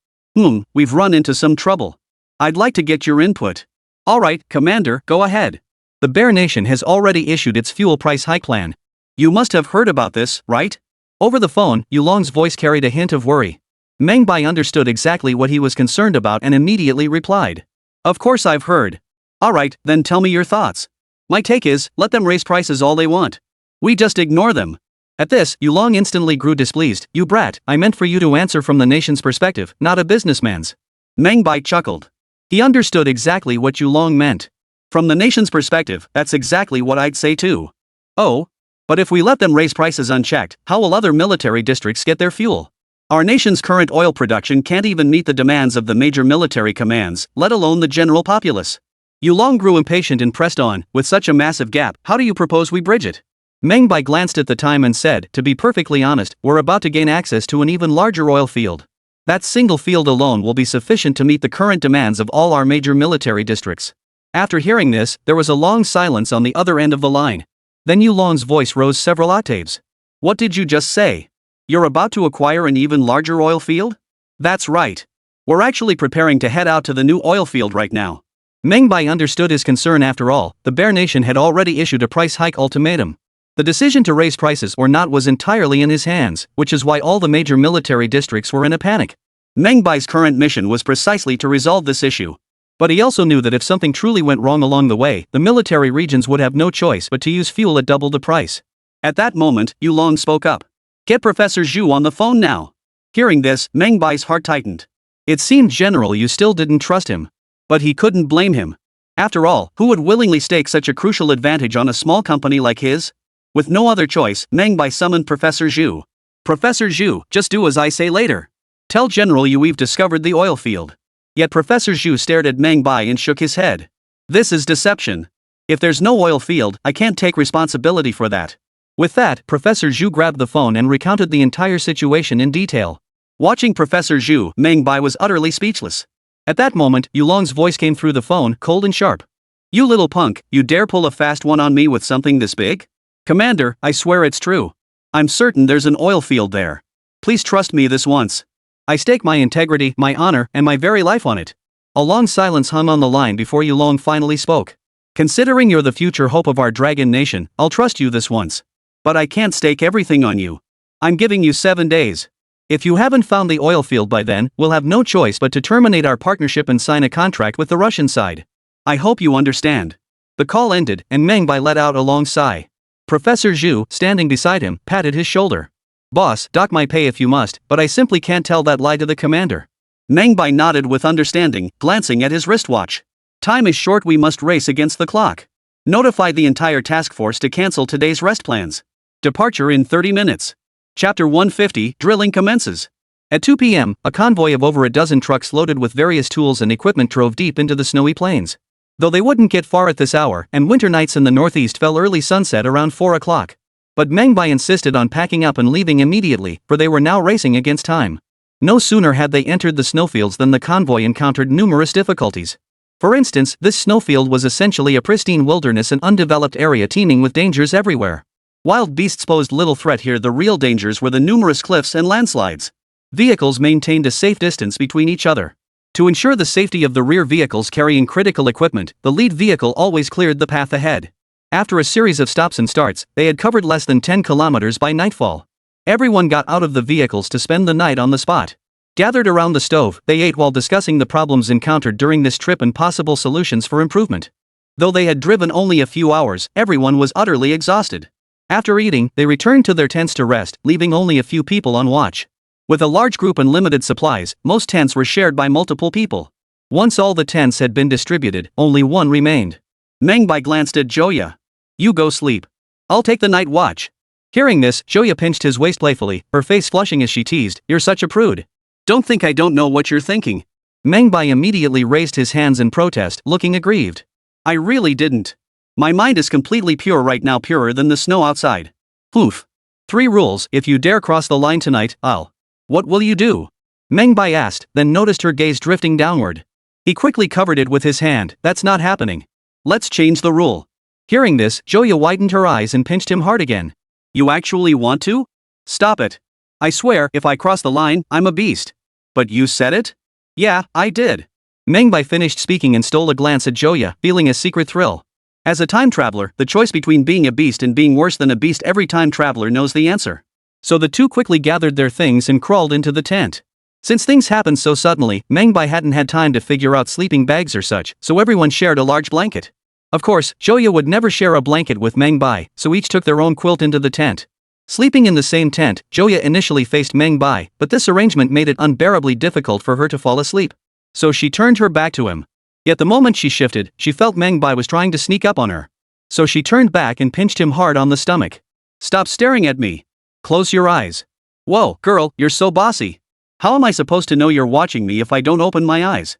We've run into some trouble. I'd like to get your input. Alright, Commander, go ahead. The Bear Nation has already issued its fuel price hike plan. You must have heard about this, right? Over the phone, Yulong's voice carried a hint of worry. Meng Bai understood exactly what he was concerned about and immediately replied. Of course I've heard. Alright, then tell me your thoughts. My take is, let them raise prices all they want. We just ignore them. At this, Yulong instantly grew displeased. You brat, I meant for you to answer from the nation's perspective, not a businessman's. Meng Bai chuckled. He understood exactly what Yulong meant. From the nation's perspective, that's exactly what I'd say too. Oh? But if we let them raise prices unchecked, how will other military districts get their fuel? Our nation's current oil production can't even meet the demands of the major military commands, let alone the general populace. Yulong grew impatient and pressed on, with such a massive gap, how do you propose we bridge it? Meng Bai glanced at the time and said, to be perfectly honest, we're about to gain access to an even larger oil field. That single field alone will be sufficient to meet the current demands of all our major military districts. After hearing this, there was a long silence on the other end of the line. Then Yulong's voice rose several octaves. What did you just say? You're about to acquire an even larger oil field? That's right. We're actually preparing to head out to the new oil field right now. Meng Bai understood his concern. After all, the Bear Nation had already issued a price hike ultimatum. The decision to raise prices or not was entirely in his hands, which is why all the major military districts were in a panic. Meng Bai's current mission was precisely to resolve this issue. But he also knew that if something truly went wrong along the way, the military regions would have no choice but to use fuel at double the price. At that moment, Yulong spoke up. Get Professor Zhu on the phone now. Hearing this, Meng Bai's heart tightened. It seemed General Yu still didn't trust him. But he couldn't blame him. After all, who would willingly stake such a crucial advantage on a small company like his? With no other choice, Meng Bai summoned Professor Zhu. Professor Zhu, just do as I say later. Tell General Yu we've discovered the oil field. Yet Professor Zhu stared at Meng Bai and shook his head. This is deception. If there's no oil field, I can't take responsibility for that. With that, Professor Zhu grabbed the phone and recounted the entire situation in detail. Watching Professor Zhu, Meng Bai was utterly speechless. At that moment, Yulong's voice came through the phone, cold and sharp. You little punk, you dare pull a fast one on me with something this big? Commander, I swear it's true. I'm certain there's an oil field there. Please trust me this once. I stake my integrity, my honor, and my very life on it. A long silence hung on the line before Yulong finally spoke. Considering you're the future hope of our dragon nation, I'll trust you this once. But I can't stake everything on you. I'm giving you 7 days. If you haven't found the oil field by then, we'll have no choice but to terminate our partnership and sign a contract with the Russian side. I hope you understand. The call ended, and Meng Bai let out a long sigh. Professor Zhu, standing beside him, patted his shoulder. Boss, dock my pay if you must, but I simply can't tell that lie to the commander. Meng Bai nodded with understanding, glancing at his wristwatch. Time is short, we must race against the clock. Notify the entire task force to cancel today's rest plans. Departure in 30 minutes. Chapter 150, Drilling commences. At 2 p.m., a convoy of over a dozen trucks loaded with various tools and equipment drove deep into the snowy plains. Though they wouldn't get far at this hour, and winter nights in the northeast fell early sunset around 4 o'clock. But Meng Bai insisted on packing up and leaving immediately, for they were now racing against time. No sooner had they entered the snowfields than the convoy encountered numerous difficulties. For instance, this snowfield was essentially a pristine wilderness and undeveloped area teeming with dangers everywhere. Wild beasts posed little threat here. The real dangers were the numerous cliffs and landslides. Vehicles maintained a safe distance between each other. To ensure the safety of the rear vehicles carrying critical equipment, the lead vehicle always cleared the path ahead. After a series of stops and starts, they had covered less than 10 kilometers by nightfall. Everyone got out of the vehicles to spend the night on the spot. Gathered around the stove, they ate while discussing the problems encountered during this trip and possible solutions for improvement. Though they had driven only a few hours, everyone was utterly exhausted. After eating, they returned to their tents to rest, leaving only a few people on watch. With a large group and limited supplies, most tents were shared by multiple people. Once all the tents had been distributed, only one remained. Meng Bai glanced at Joya. You go sleep. I'll take the night watch. Hearing this, Joya pinched his waist playfully, her face flushing as she teased, You're such a prude. Don't think I don't know what you're thinking. Meng Bai immediately raised his hands in protest, looking aggrieved. I really didn't. My mind is completely pure right now, purer than the snow outside. Oof. 3 rules, if you dare cross the line tonight, I'll. What will you do? Meng Bai asked, then noticed her gaze drifting downward. He quickly covered it with his hand. That's not happening. Let's change the rule. Hearing this, Joya widened her eyes and pinched him hard again. You actually want to? Stop it. I swear, if I cross the line, I'm a beast. But you said it? Yeah, I did. Meng Bai finished speaking and stole a glance at Joya, feeling a secret thrill. As a time traveler, the choice between being a beast and being worse than a beast, every time traveler knows the answer. So the two quickly gathered their things and crawled into the tent. Since things happened so suddenly, Meng Bai hadn't had time to figure out sleeping bags or such, so everyone shared a large blanket. Of course, Joya would never share a blanket with Meng Bai, so each took their own quilt into the tent. Sleeping in the same tent, Joya initially faced Meng Bai, but this arrangement made it unbearably difficult for her to fall asleep. So she turned her back to him. Yet the moment she shifted, she felt Meng Bai was trying to sneak up on her. So she turned back and pinched him hard on the stomach. Stop staring at me. Close your eyes. Whoa, girl, you're so bossy. How am I supposed to know you're watching me if I don't open my eyes?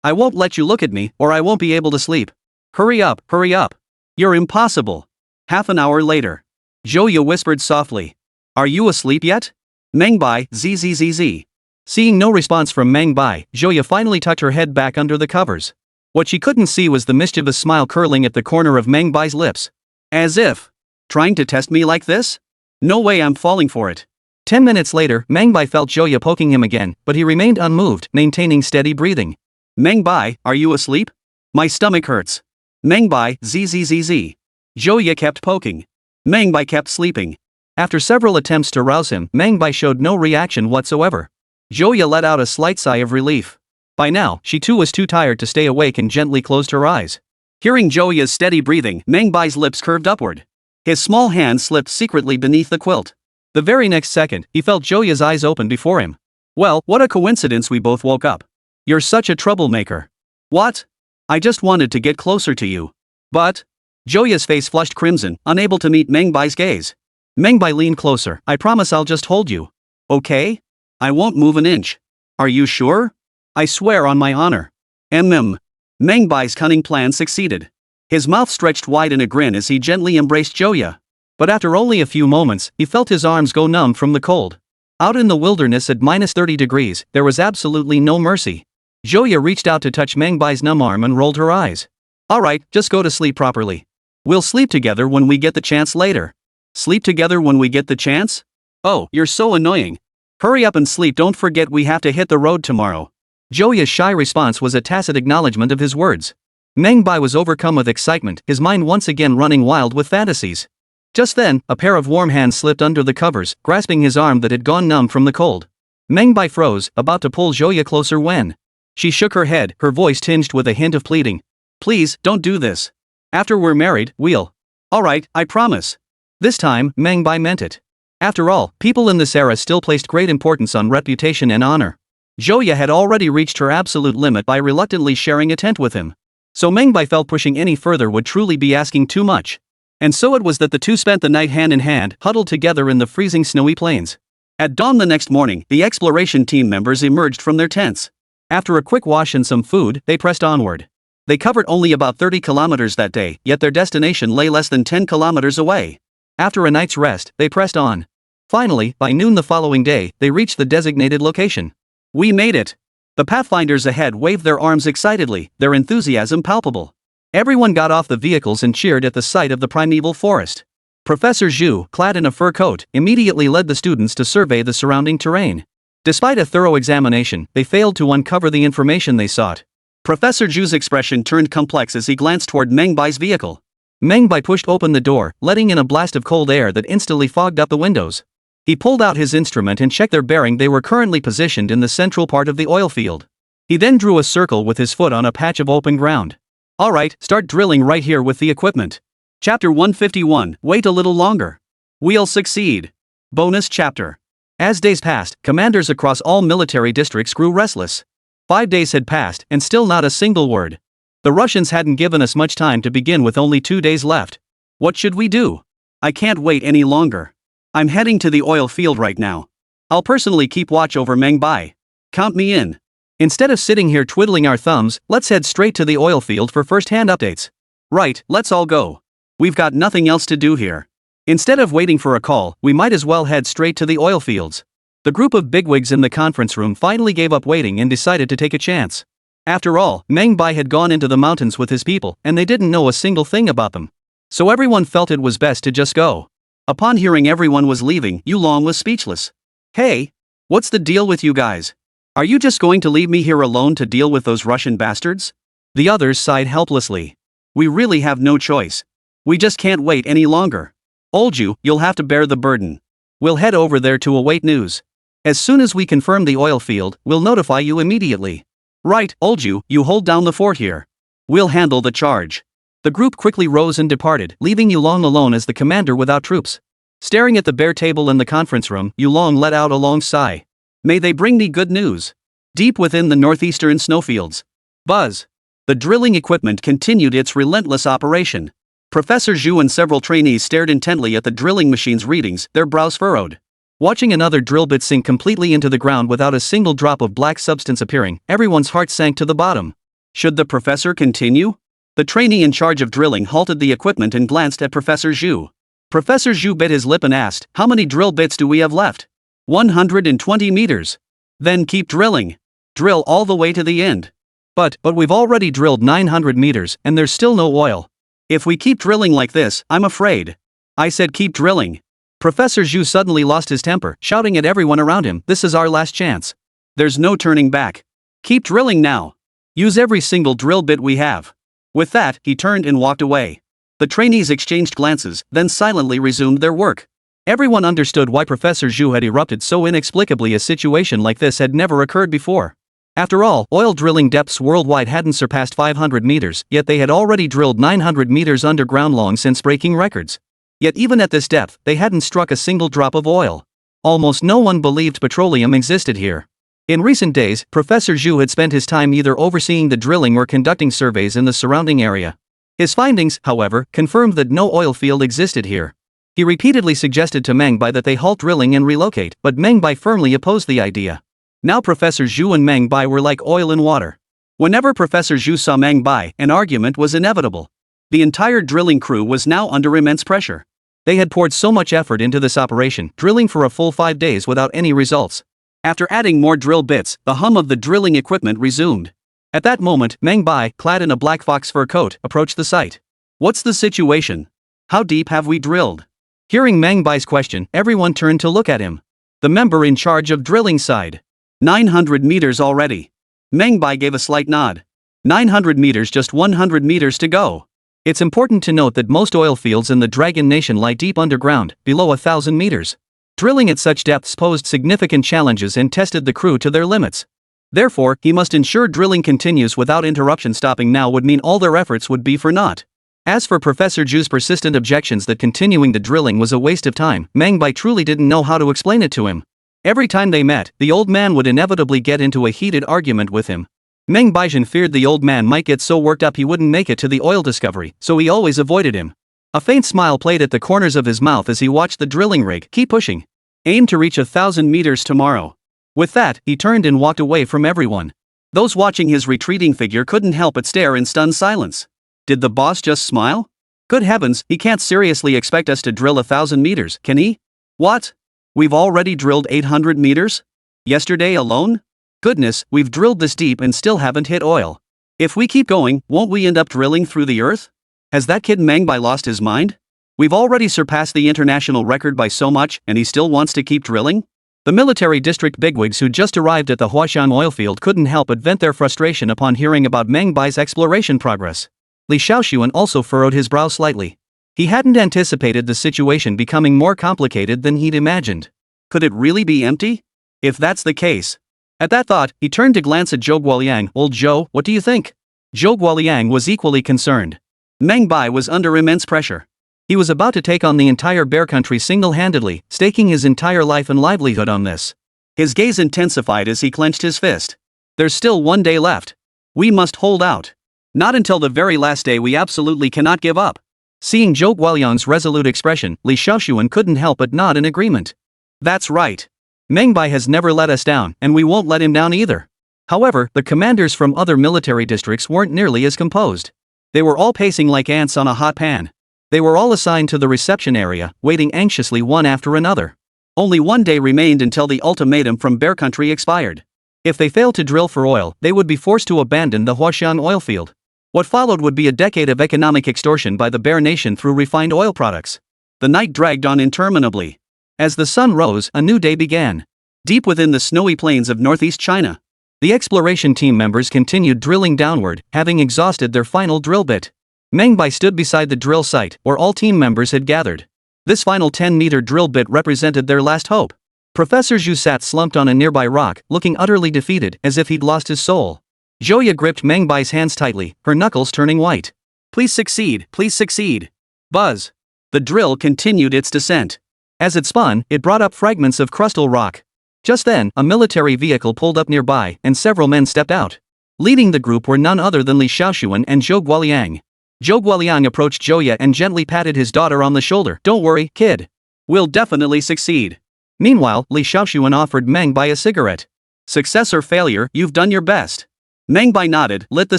I won't let you look at me, or I won't be able to sleep. Hurry up, hurry up. You're impossible. Half an hour later. Joya whispered softly. Are you asleep yet? Meng Bai, zzz. Seeing no response from Meng Bai, Joya finally tucked her head back under the covers. What she couldn't see was the mischievous smile curling at the corner of Meng Bai's lips. As if. Trying to test me like this? No way I'm falling for it. 10 minutes later, Meng Bai felt Joya poking him again, but he remained unmoved, maintaining steady breathing. Meng Bai, are you asleep? My stomach hurts. Meng Bai, zzz. Joya kept poking. Meng Bai kept sleeping. After several attempts to rouse him, Meng Bai showed no reaction whatsoever. Joya let out a slight sigh of relief. By now, she too was too tired to stay awake and gently closed her eyes. Hearing Joya's steady breathing, Meng Bai's lips curved upward. His small hand slipped secretly beneath the quilt. The very next second, he felt Joya's eyes open before him. Well, what a coincidence we both woke up. You're such a troublemaker. What? I just wanted to get closer to you. But? Joya's face flushed crimson, unable to meet Meng Bai's gaze. Meng Bai leaned closer. I promise I'll just hold you. Okay? I won't move an inch. Are you sure? I swear on my honor. Meng Bai's cunning plan succeeded. His mouth stretched wide in a grin as he gently embraced Joya. But after only a few moments, he felt his arms go numb from the cold. Out in the wilderness at -30 degrees, there was absolutely no mercy. Joya reached out to touch Meng Bai's numb arm and rolled her eyes. Alright, just go to sleep properly. We'll sleep together when we get the chance later. Sleep together when we get the chance? Oh, you're so annoying. Hurry up and sleep, don't forget we have to hit the road tomorrow. Joya's shy response was a tacit acknowledgement of his words. Meng Bai was overcome with excitement, his mind once again running wild with fantasies. Just then, a pair of warm hands slipped under the covers, grasping his arm that had gone numb from the cold. Meng Bai froze, about to pull Joya closer when she shook her head, her voice tinged with a hint of pleading. Please, don't do this. After we're married, we'll. Alright, I promise. This time, Meng Bai meant it. After all, people in this era still placed great importance on reputation and honor. Joya had already reached her absolute limit by reluctantly sharing a tent with him. So Meng Bai felt pushing any further would truly be asking too much. And so it was that the two spent the night hand in hand, huddled together in the freezing snowy plains. At dawn the next morning, the exploration team members emerged from their tents. After a quick wash and some food, they pressed onward. They covered only about 30 kilometers that day, yet their destination lay less than 10 kilometers away. After a night's rest, they pressed on. Finally, by noon the following day, they reached the designated location. We made it! The pathfinders ahead waved their arms excitedly, their enthusiasm palpable. Everyone got off the vehicles and cheered at the sight of the primeval forest. Professor Zhu, clad in a fur coat, immediately led the students to survey the surrounding terrain. Despite a thorough examination, they failed to uncover the information they sought. Professor Zhu's expression turned complex as he glanced toward Meng Bai's vehicle. Meng Bai pushed open the door, letting in a blast of cold air that instantly fogged up the windows. He pulled out his instrument and checked their bearing. They were currently positioned in the central part of the oil field. He then drew a circle with his foot on a patch of open ground. Alright, start drilling right here with the equipment. Chapter 151, wait a little longer. We'll succeed. Bonus chapter. As days passed, commanders across all military districts grew restless. 5 days had passed, and still not a single word. The Russians hadn't given us much time to begin with, only 2 days left. What should we do? I can't wait any longer. I'm heading to the oil field right now. I'll personally keep watch over Meng Bai. Count me in. Instead of sitting here twiddling our thumbs, let's head straight to the oil field for first-hand updates. Right, let's all go. We've got nothing else to do here. Instead of waiting for a call, we might as well head straight to the oil fields. The group of bigwigs in the conference room finally gave up waiting and decided to take a chance. After all, Meng Bai had gone into the mountains with his people, and they didn't know a single thing about them. So everyone felt it was best to just go. Upon hearing everyone was leaving, Yulong was speechless. Hey, what's the deal with you guys? Are you just going to leave me here alone to deal with those Russian bastards? The others sighed helplessly. We really have no choice. We just can't wait any longer. Olju, you'll have to bear the burden. We'll head over there to await news. As soon as we confirm the oil field, we'll notify you immediately. Right, Olju, you hold down the fort here. We'll handle the charge. The group quickly rose and departed, leaving Yulong alone as the commander without troops. Staring at the bare table in the conference room, Yulong let out a long sigh. May they bring me good news. Deep within the northeastern snowfields. Buzz. The drilling equipment continued its relentless operation. Professor Zhu and several trainees stared intently at the drilling machine's readings, their brows furrowed. Watching another drill bit sink completely into the ground without a single drop of black substance appearing, everyone's heart sank to the bottom. Should the professor continue? The trainee in charge of drilling halted the equipment and glanced at Professor Zhu. Professor Zhu bit his lip and asked, how many drill bits do we have left? 120 meters. Then keep drilling. Drill all the way to the end. But we've already drilled 900 meters, and there's still no oil. If we keep drilling like this, I'm afraid. I said keep drilling. Professor Zhu suddenly lost his temper, shouting at everyone around him, this is our last chance. There's no turning back. Keep drilling now. Use every single drill bit we have. With that, he turned and walked away. The trainees exchanged glances, then silently resumed their work. Everyone understood why Professor Zhu had erupted so inexplicably. A situation like this had never occurred before. After all, oil drilling depths worldwide hadn't surpassed 500 meters, yet they had already drilled 900 meters underground long since breaking records. Yet even at this depth, they hadn't struck a single drop of oil. Almost no one believed petroleum existed here. In recent days, Professor Zhu had spent his time either overseeing the drilling or conducting surveys in the surrounding area. His findings, however, confirmed that no oil field existed here. He repeatedly suggested to Meng Bai that they halt drilling and relocate, but Meng Bai firmly opposed the idea. Now Professor Zhu and Meng Bai were like oil and water. Whenever Professor Zhu saw Meng Bai, an argument was inevitable. The entire drilling crew was now under immense pressure. They had poured so much effort into this operation, drilling for a full 5 days without any results. After adding more drill bits, the hum of the drilling equipment resumed. At that moment, Meng Bai, clad in a black fox fur coat, approached the site. What's the situation? How deep have we drilled? Hearing Meng Bai's question, everyone turned to look at him. The member in charge of drilling sighed. 900 meters already. Meng Bai gave a slight nod. 900 meters, just 100 meters to go. It's important to note that most oil fields in the Dragon Nation lie deep underground, below 1,000 meters. Drilling at such depths posed significant challenges and tested the crew to their limits. Therefore, he must ensure drilling continues without interruption. Stopping now would mean all their efforts would be for naught. As for Professor Zhu's persistent objections that continuing the drilling was a waste of time, Meng Bai truly didn't know how to explain it to him. Every time they met, the old man would inevitably get into a heated argument with him. Meng Baizhen feared the old man might get so worked up he wouldn't make it to the oil discovery, so he always avoided him. A faint smile played at the corners of his mouth as he watched the drilling rig keep pushing. Aim to reach 1,000 meters tomorrow. With that, he turned and walked away from everyone. Those watching his retreating figure couldn't help but stare in stunned silence. Did the boss just smile? Good heavens, he can't seriously expect us to drill 1,000 meters, can he? What? We've already drilled 800 meters? Yesterday alone? Goodness, we've drilled this deep and still haven't hit oil. If we keep going, won't we end up drilling through the earth? Has that kid Meng Bai lost his mind? We've already surpassed the international record by so much, and he still wants to keep drilling? The military district bigwigs who just arrived at the Huashan oil field couldn't help but vent their frustration upon hearing about Meng Bai's exploration progress. Li Shaoxuan also furrowed his brow slightly. He hadn't anticipated the situation becoming more complicated than he'd imagined. Could it really be empty? If that's the case. At that thought, he turned to glance at Zhou Guoliang. Old Zhou, what do you think? Zhou Guoliang was equally concerned. Meng Bai was under immense pressure. He was about to take on the entire Bear Country single-handedly, staking his entire life and livelihood on this. His gaze intensified as he clenched his fist. There's still 1 day left. We must hold out. Not until the very last day. We absolutely cannot give up. Seeing Zhou Guoliang's resolute expression, Li Shaoxuan couldn't help but nod in agreement. That's right. Meng Bai has never let us down, and we won't let him down either. However, the commanders from other military districts weren't nearly as composed. They were all pacing like ants on a hot pan. They were all assigned to the reception area, waiting anxiously one after another. Only 1 day remained until the ultimatum from Bear Country expired. If they failed to drill for oil, they would be forced to abandon the Huashan oil field. What followed would be a decade of economic extortion by the Bear Nation through refined oil products. The night dragged on interminably. As the sun rose, a new day began. Deep within the snowy plains of northeast China, the exploration team members continued drilling downward, having exhausted their final drill bit. Meng Bai stood beside the drill site, where all team members had gathered. This final 10-meter drill bit represented their last hope. Professor Zhu sat slumped on a nearby rock, looking utterly defeated, as if he'd lost his soul. Joya gripped Meng Bai's hands tightly, her knuckles turning white. Please succeed, please succeed. Buzz. The drill continued its descent. As it spun, it brought up fragments of crustal rock. Just then, a military vehicle pulled up nearby, and several men stepped out. Leading the group were none other than Li Xiaoxuan and Zhou Guoliang. Zhou Guoliang approached Joya and gently patted his daughter on the shoulder. Don't worry, kid. We'll definitely succeed. Meanwhile, Li Xiaoxuan offered Meng Bai a cigarette. Success or failure, you've done your best. Meng Bai nodded, lit the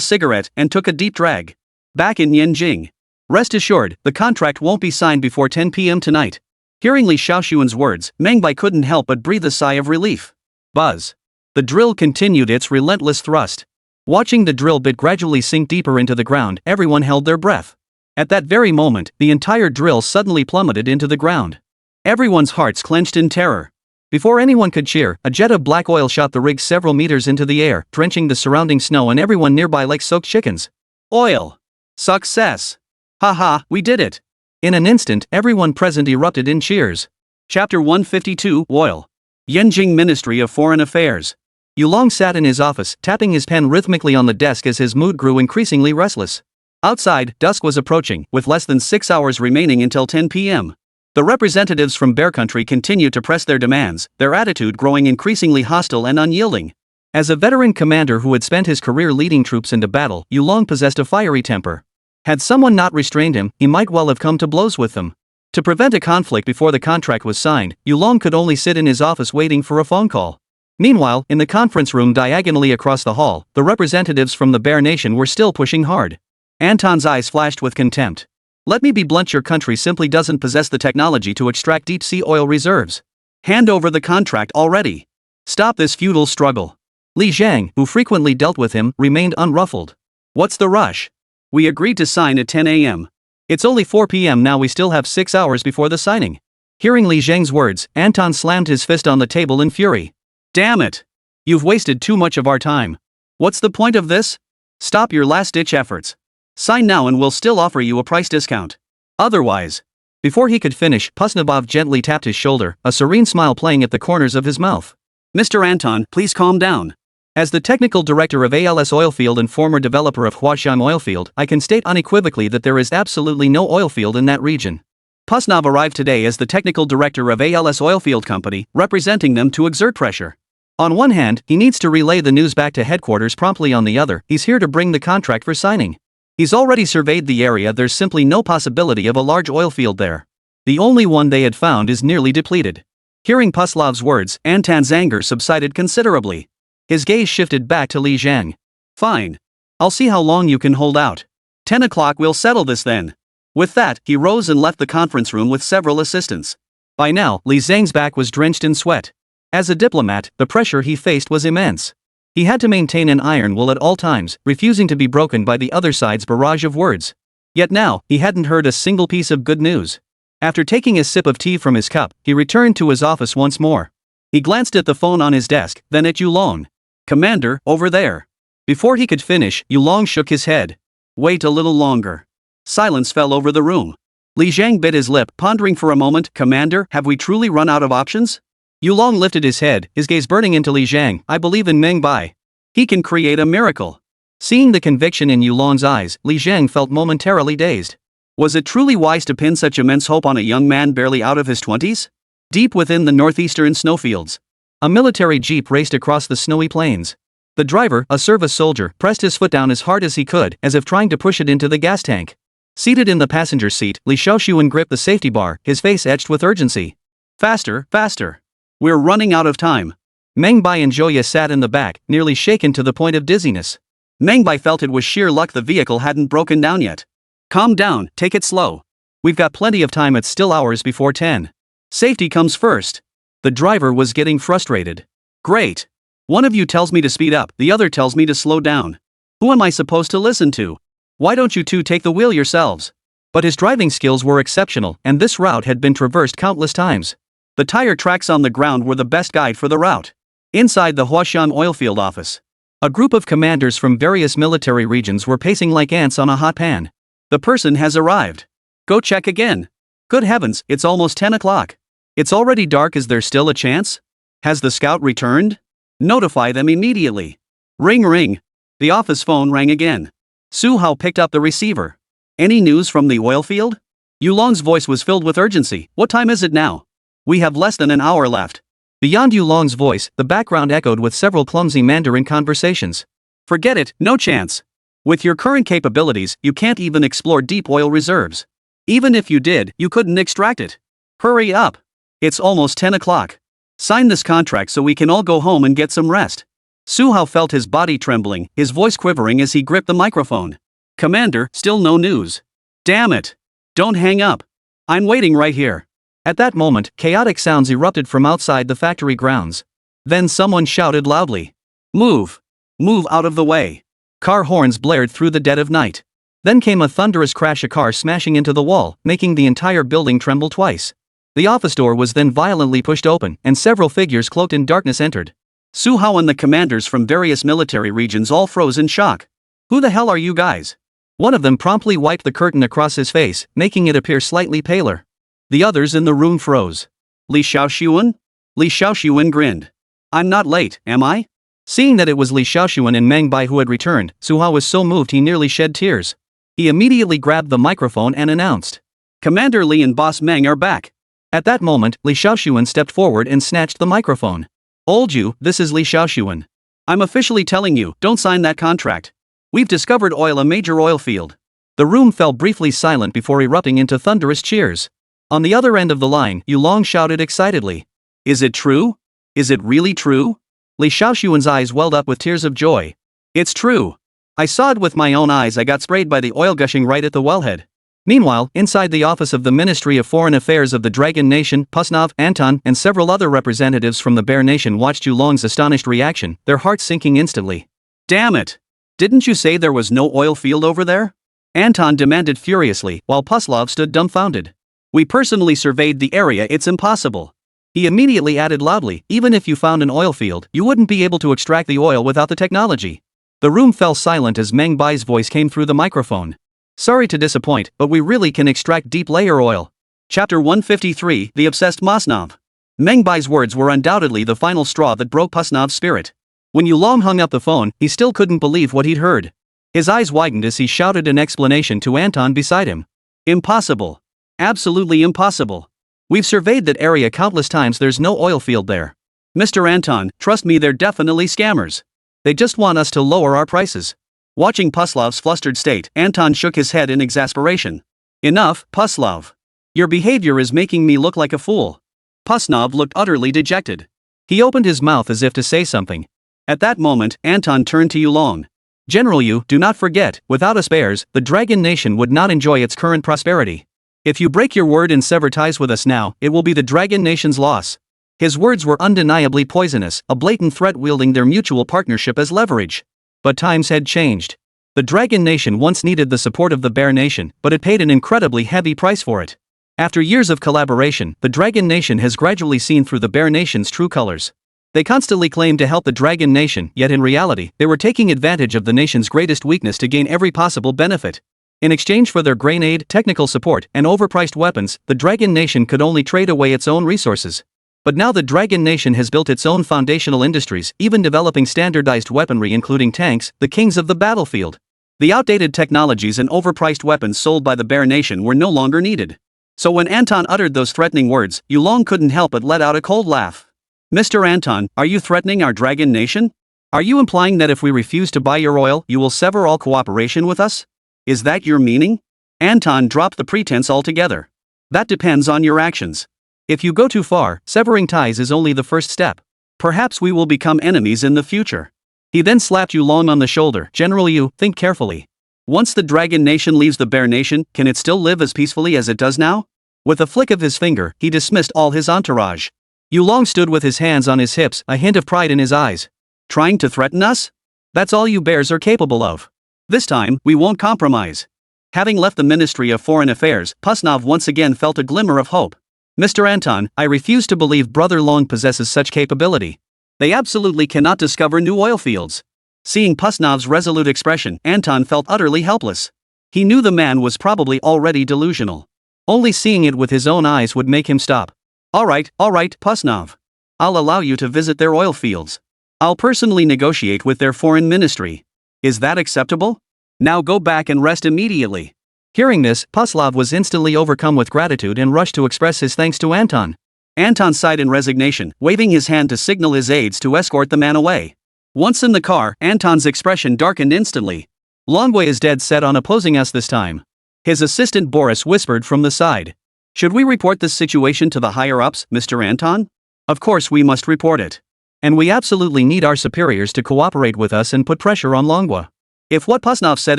cigarette, and took a deep drag. Back in Yanjing. Rest assured, the contract won't be signed before 10 p.m. tonight. Hearing Li Xiaoxuan's words, Meng Bai couldn't help but breathe a sigh of relief. Buzz. The drill continued its relentless thrust. Watching the drill bit gradually sink deeper into the ground, everyone held their breath. At that very moment, the entire drill suddenly plummeted into the ground. Everyone's hearts clenched in terror. Before anyone could cheer, a jet of black oil shot the rig several meters into the air, drenching the surrounding snow and everyone nearby like soaked chickens. Oil. Success. Haha, we did it. In an instant, everyone present erupted in cheers. Chapter 152, Oil. Yanjing Ministry of Foreign Affairs. Yulong sat in his office, tapping his pen rhythmically on the desk as his mood grew increasingly restless. Outside, dusk was approaching, with less than 6 hours remaining until 10 p.m. The representatives from Bear Country continued to press their demands, their attitude growing increasingly hostile and unyielding. As a veteran commander who had spent his career leading troops into battle, Yulong possessed a fiery temper. Had someone not restrained him, he might well have come to blows with them. To prevent a conflict before the contract was signed, Yulong could only sit in his office waiting for a phone call. Meanwhile, in the conference room diagonally across the hall, the representatives from the Bear Nation were still pushing hard. Anton's eyes flashed with contempt. Let me be blunt, your country simply doesn't possess the technology to extract deep-sea oil reserves. Hand over the contract already. Stop this futile struggle. Li Zhang, who frequently dealt with him, remained unruffled. What's the rush? We agreed to sign at 10 a.m. It's only 4 p.m. now, we still have 6 hours before the signing. Hearing Li Zhang's words, Anton slammed his fist on the table in fury. Damn it! You've wasted too much of our time. What's the point of this? Stop your last-ditch efforts. Sign now and we'll still offer you a price discount. Otherwise. Before he could finish, Pusnabov gently tapped his shoulder, a serene smile playing at the corners of his mouth. Mr. Anton, please calm down. As the technical director of ALS Oilfield and former developer of Huaxiang Oilfield, I can state unequivocally that there is absolutely no oilfield in that region. Pusnov arrived today as the technical director of ALS Oilfield Company, representing them to exert pressure. On one hand, he needs to relay the news back to headquarters promptly. On the other, he's here to bring the contract for signing. He's already surveyed the area. There's simply no possibility of a large oil field there. The only one they had found is nearly depleted. Hearing Puslov's words, Anton's anger subsided considerably. His gaze shifted back to Li Zhang. Fine. I'll see how long you can hold out. 10 o'clock, we'll settle this then. With that, he rose and left the conference room with several assistants. By now, Li Zhang's back was drenched in sweat. As a diplomat, the pressure he faced was immense. He had to maintain an iron will at all times, refusing to be broken by the other side's barrage of words. Yet now, he hadn't heard a single piece of good news. After taking a sip of tea from his cup, he returned to his office once more. He glanced at the phone on his desk, then at Yulong. Commander, over there. Before he could finish, Yulong shook his head. Wait a little longer. Silence fell over the room. Li Zhang bit his lip, pondering for a moment. Commander, have we truly run out of options? Yulong lifted his head, his gaze burning into Li Zhang. I believe in Meng Bai. He can create a miracle. Seeing the conviction in Yulong's eyes, Li Zhang felt momentarily dazed. Was it truly wise to pin such immense hope on a young man barely out of his 20s? Deep within the northeastern snowfields, a military jeep raced across the snowy plains. The driver, a service soldier, pressed his foot down as hard as he could, as if trying to push it into the gas tank. Seated in the passenger seat, Li Xiaoxuan gripped the safety bar, his face etched with urgency. Faster, faster. We're running out of time. Meng Bai and Joya sat in the back, nearly shaken to the point of dizziness. Meng Bai felt it was sheer luck the vehicle hadn't broken down yet. Calm down, take it slow. We've got plenty of time, it's still hours before 10. Safety comes first. The driver was getting frustrated. Great. One of you tells me to speed up, the other tells me to slow down. Who am I supposed to listen to? Why don't you two take the wheel yourselves? But his driving skills were exceptional, and this route had been traversed countless times. The tire tracks on the ground were the best guide for the route. Inside the Huashan oilfield office, a group of commanders from various military regions were pacing like ants on a hot pan. The person has arrived. Go check again. Good heavens, it's almost 10 o'clock. It's already dark. Is there still a chance? Has the scout returned? Notify them immediately. Ring ring. The office phone rang again. Su Hao picked up the receiver. Any news from the oil field? Yulong's voice was filled with urgency. What time is it now? We have less than an hour left. Beyond Yulong's voice, the background echoed with several clumsy Mandarin conversations. Forget it, no chance. With your current capabilities, you can't even explore deep oil reserves. Even if you did, you couldn't extract it. Hurry up. It's almost 10 o'clock. Sign this contract so we can all go home and get some rest. Su Hao felt his body trembling, his voice quivering as he gripped the microphone. Commander, still no news. Damn it. Don't hang up. I'm waiting right here. At that moment, chaotic sounds erupted from outside the factory grounds. Then someone shouted loudly. Move! Move out of the way! Car horns blared through the dead of night. Then came a thunderous crash, a car smashing into the wall, making the entire building tremble twice. The office door was then violently pushed open, and several figures cloaked in darkness entered. Su Hao and the commanders from various military regions all froze in shock. Who the hell are you guys? One of them promptly wiped the curtain across his face, making it appear slightly paler. The others in the room froze. Li Xiaoxuan? Li Xiaoxuan grinned. I'm not late, am I? Seeing that it was Li Xiaoxuan and Meng Bai who had returned, Su Hao was so moved he nearly shed tears. He immediately grabbed the microphone and announced. Commander Li and Boss Meng are back. At that moment, Li Xiaoxuan stepped forward and snatched the microphone. Old you, this is Li Xiaoxuan. I'm officially telling you, don't sign that contract. We've discovered oil, a major oil field. The room fell briefly silent before erupting into thunderous cheers. On the other end of the line, Yulong shouted excitedly. Is it true? Is it really true? Li Xiaoxuan's eyes welled up with tears of joy. It's true. I saw it with my own eyes. I got sprayed by the oil gushing right at the wellhead. Meanwhile, inside the office of the Ministry of Foreign Affairs of the Dragon Nation, Pusnov, Anton, and several other representatives from the Bear Nation watched Yulong's astonished reaction, their hearts sinking instantly. Damn it! Didn't you say there was no oil field over there? Anton demanded furiously, while Puslov stood dumbfounded. We personally surveyed the area, it's impossible. He immediately added loudly, even if you found an oil field, you wouldn't be able to extract the oil without the technology. The room fell silent as Meng Bai's voice came through the microphone. Sorry to disappoint, but we really can extract deep layer oil. Chapter 153, The Obsessed Mosnov. Meng Bai's words were undoubtedly the final straw that broke Pusnov's spirit. When Yulong hung up the phone, he still couldn't believe what he'd heard. His eyes widened as he shouted an explanation to Anton beside him. Impossible. Absolutely impossible. We've surveyed that area countless times, there's no oil field there. Mr. Anton, trust me, they're definitely scammers. They just want us to lower our prices. Watching Puslov's flustered state, Anton shook his head in exasperation. Enough, Puslov. Your behavior is making me look like a fool. Pusnov looked utterly dejected. He opened his mouth as if to say something. At that moment, Anton turned to Yulong. General Yu, do not forget, without us bears, the Dragon Nation would not enjoy its current prosperity. If you break your word and sever ties with us now, it will be the Dragon Nation's loss. His words were undeniably poisonous, a blatant threat wielding their mutual partnership as leverage. But times had changed. The Dragon Nation once needed the support of the Bear Nation, but it paid an incredibly heavy price for it. After years of collaboration, the Dragon Nation has gradually seen through the Bear Nation's true colors. They constantly claimed to help the Dragon Nation, yet in reality, they were taking advantage of the nation's greatest weakness to gain every possible benefit. In exchange for their grain aid, technical support, and overpriced weapons, the Dragon Nation could only trade away its own resources. But now the Dragon Nation has built its own foundational industries, even developing standardized weaponry including tanks, the kings of the battlefield. The outdated technologies and overpriced weapons sold by the Bear Nation were no longer needed. So when Anton uttered those threatening words, Yulong couldn't help but let out a cold laugh. Mr. Anton, are you threatening our Dragon Nation? Are you implying that if we refuse to buy your oil, you will sever all cooperation with us? Is that your meaning? Anton dropped the pretense altogether. That depends on your actions. If you go too far, severing ties is only the first step. Perhaps we will become enemies in the future. He then slapped Yulong on the shoulder. General Yu, think carefully. Once the Dragon Nation leaves the Bear Nation, can it still live as peacefully as it does now? With a flick of his finger, he dismissed all his entourage. Yulong stood with his hands on his hips, a hint of pride in his eyes. Trying to threaten us? That's all you bears are capable of. This time, we won't compromise. Having left the Ministry of Foreign Affairs, Pusnov once again felt a glimmer of hope. Mr. Anton, I refuse to believe Brother Long possesses such capability. They absolutely cannot discover new oil fields. Seeing Pusnov's resolute expression, Anton felt utterly helpless. He knew the man was probably already delusional. Only seeing it with his own eyes would make him stop. All right, Pusnov. I'll allow you to visit their oil fields. I'll personally negotiate with their foreign ministry. Is that acceptable? Now go back and rest immediately. Hearing this, Puslov was instantly overcome with gratitude and rushed to express his thanks to Anton. Anton sighed in resignation, waving his hand to signal his aides to escort the man away. Once in the car, Anton's expression darkened instantly. Longway is dead set on opposing us this time. His assistant Boris whispered from the side. Should we report this situation to the higher-ups, Mr. Anton? Of course we must report it. And we absolutely need our superiors to cooperate with us and put pressure on Longwa. If what Pusnov said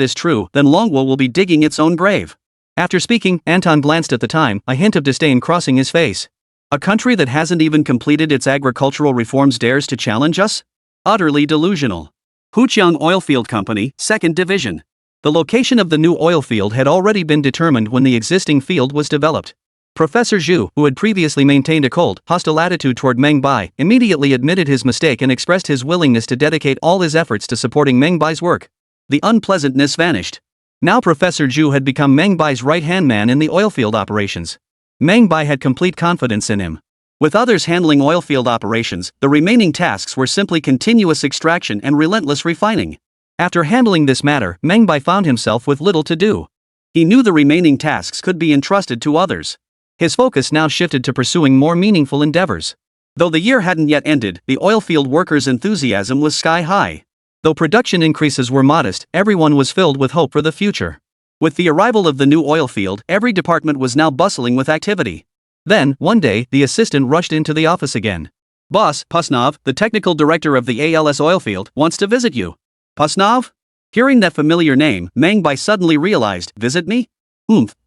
is true, then Longwa will be digging its own grave. After speaking, Anton glanced at the time, a hint of disdain crossing his face. A country that hasn't even completed its agricultural reforms dares to challenge us? Utterly delusional. Huqiang Oilfield Company, 2nd Division. The location of the new oil field had already been determined when the existing field was developed. Professor Zhu, who had previously maintained a cold, hostile attitude toward Meng Bai, immediately admitted his mistake and expressed his willingness to dedicate all his efforts to supporting Meng Bai's work. The unpleasantness vanished. Now Professor Zhu had become Meng Bai's right-hand man in the oilfield operations. Meng Bai had complete confidence in him. With others handling oilfield operations, the remaining tasks were simply continuous extraction and relentless refining. After handling this matter, Meng Bai found himself with little to do. He knew the remaining tasks could be entrusted to others. His focus now shifted to pursuing more meaningful endeavors. Though the year hadn't yet ended, the oilfield workers' enthusiasm was sky high. Though production increases were modest, everyone was filled with hope for the future. With the arrival of the new oil field, every department was now bustling with activity. Then, one day, the assistant rushed into the office again. Boss, Pusnov, the technical director of the ALS oilfield, wants to visit you. Pusnov? Hearing that familiar name, Meng Bai suddenly realized, visit me?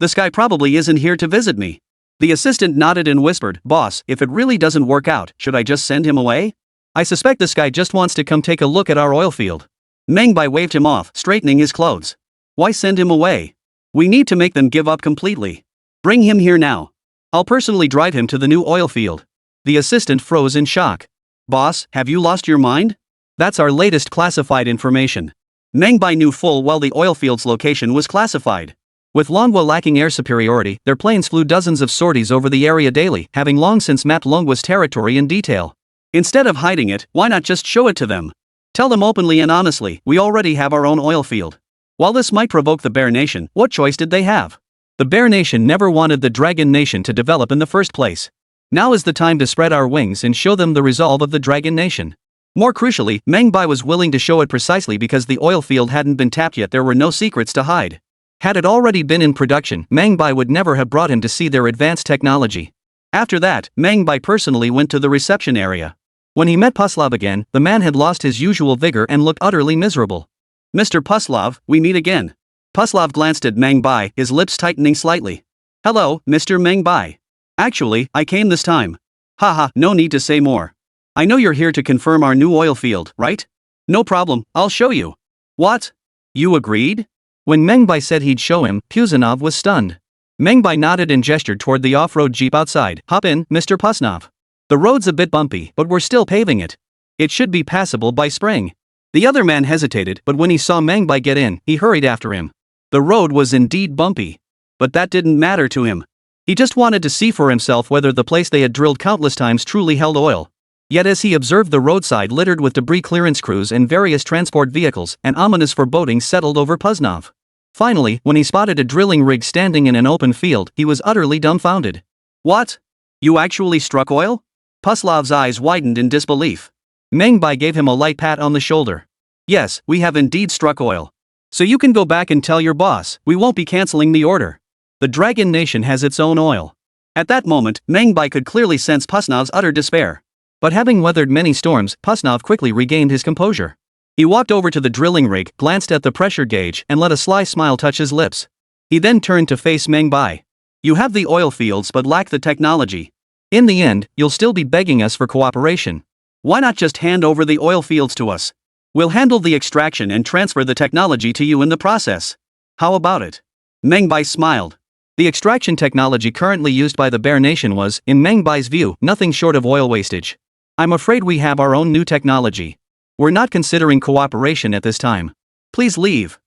This guy probably isn't here to visit me. The assistant nodded and whispered, boss, if it really doesn't work out, should I just send him away? I suspect this guy just wants to come take a look at our oil field. Meng Bai waved him off, straightening his clothes. Why send him away? We need to make them give up completely. Bring him here now. I'll personally drive him to the new oil field. The assistant froze in shock. Boss, have you lost your mind? That's our latest classified information. Meng Bai knew full well the oil field's location was classified. With Longwa lacking air superiority, their planes flew dozens of sorties over the area daily, having long since mapped Longwa's territory in detail. Instead of hiding it, why not just show it to them? Tell them openly and honestly, we already have our own oil field. While this might provoke the Bear Nation, what choice did they have? The Bear Nation never wanted the Dragon Nation to develop in the first place. Now is the time to spread our wings and show them the resolve of the Dragon Nation. More crucially, Meng Bai was willing to show it precisely because the oil field hadn't been tapped yet. There were no secrets to hide. Had it already been in production, Meng Bai would never have brought him to see their advanced technology. After that, Meng Bai personally went to the reception area. When he met Puslov again, the man had lost his usual vigor and looked utterly miserable. Mr. Puslov, we meet again. Puslov glanced at Meng Bai, his lips tightening slightly. Hello, Mr. Meng Bai. Actually, I came this time. Haha, no need to say more. I know you're here to confirm our new oil field, right? No problem, I'll show you. What? You agreed? When Meng Bai said he'd show him, Puzanov was stunned. Meng Bai nodded and gestured toward the off-road jeep outside. Hop in, Mr. Pusnov. The road's a bit bumpy, but we're still paving it. It should be passable by spring. The other man hesitated, but when he saw Meng Bai get in, he hurried after him. The road was indeed bumpy. But that didn't matter to him. He just wanted to see for himself whether the place they had drilled countless times truly held oil. Yet as he observed the roadside littered with debris clearance crews and various transport vehicles, an ominous foreboding settled over Pusnov. Finally, when he spotted a drilling rig standing in an open field, he was utterly dumbfounded. What? You actually struck oil? Puslov's eyes widened in disbelief. Meng Bai gave him a light pat on the shoulder. Yes, we have indeed struck oil. So you can go back and tell your boss, we won't be canceling the order. The Dragon Nation has its own oil. At that moment, Meng Bai could clearly sense Pusnov's utter despair. But having weathered many storms, Pusnov quickly regained his composure. He walked over to the drilling rig, glanced at the pressure gauge, and let a sly smile touch his lips. He then turned to face Meng Bai. You have the oil fields but lack the technology. In the end, you'll still be begging us for cooperation. Why not just hand over the oil fields to us? We'll handle the extraction and transfer the technology to you in the process. How about it? Meng Bai smiled. The extraction technology currently used by the Bear Nation was, in Meng Bai's view, nothing short of oil wastage. I'm afraid we have our own new technology. We're not considering cooperation at this time. Please leave.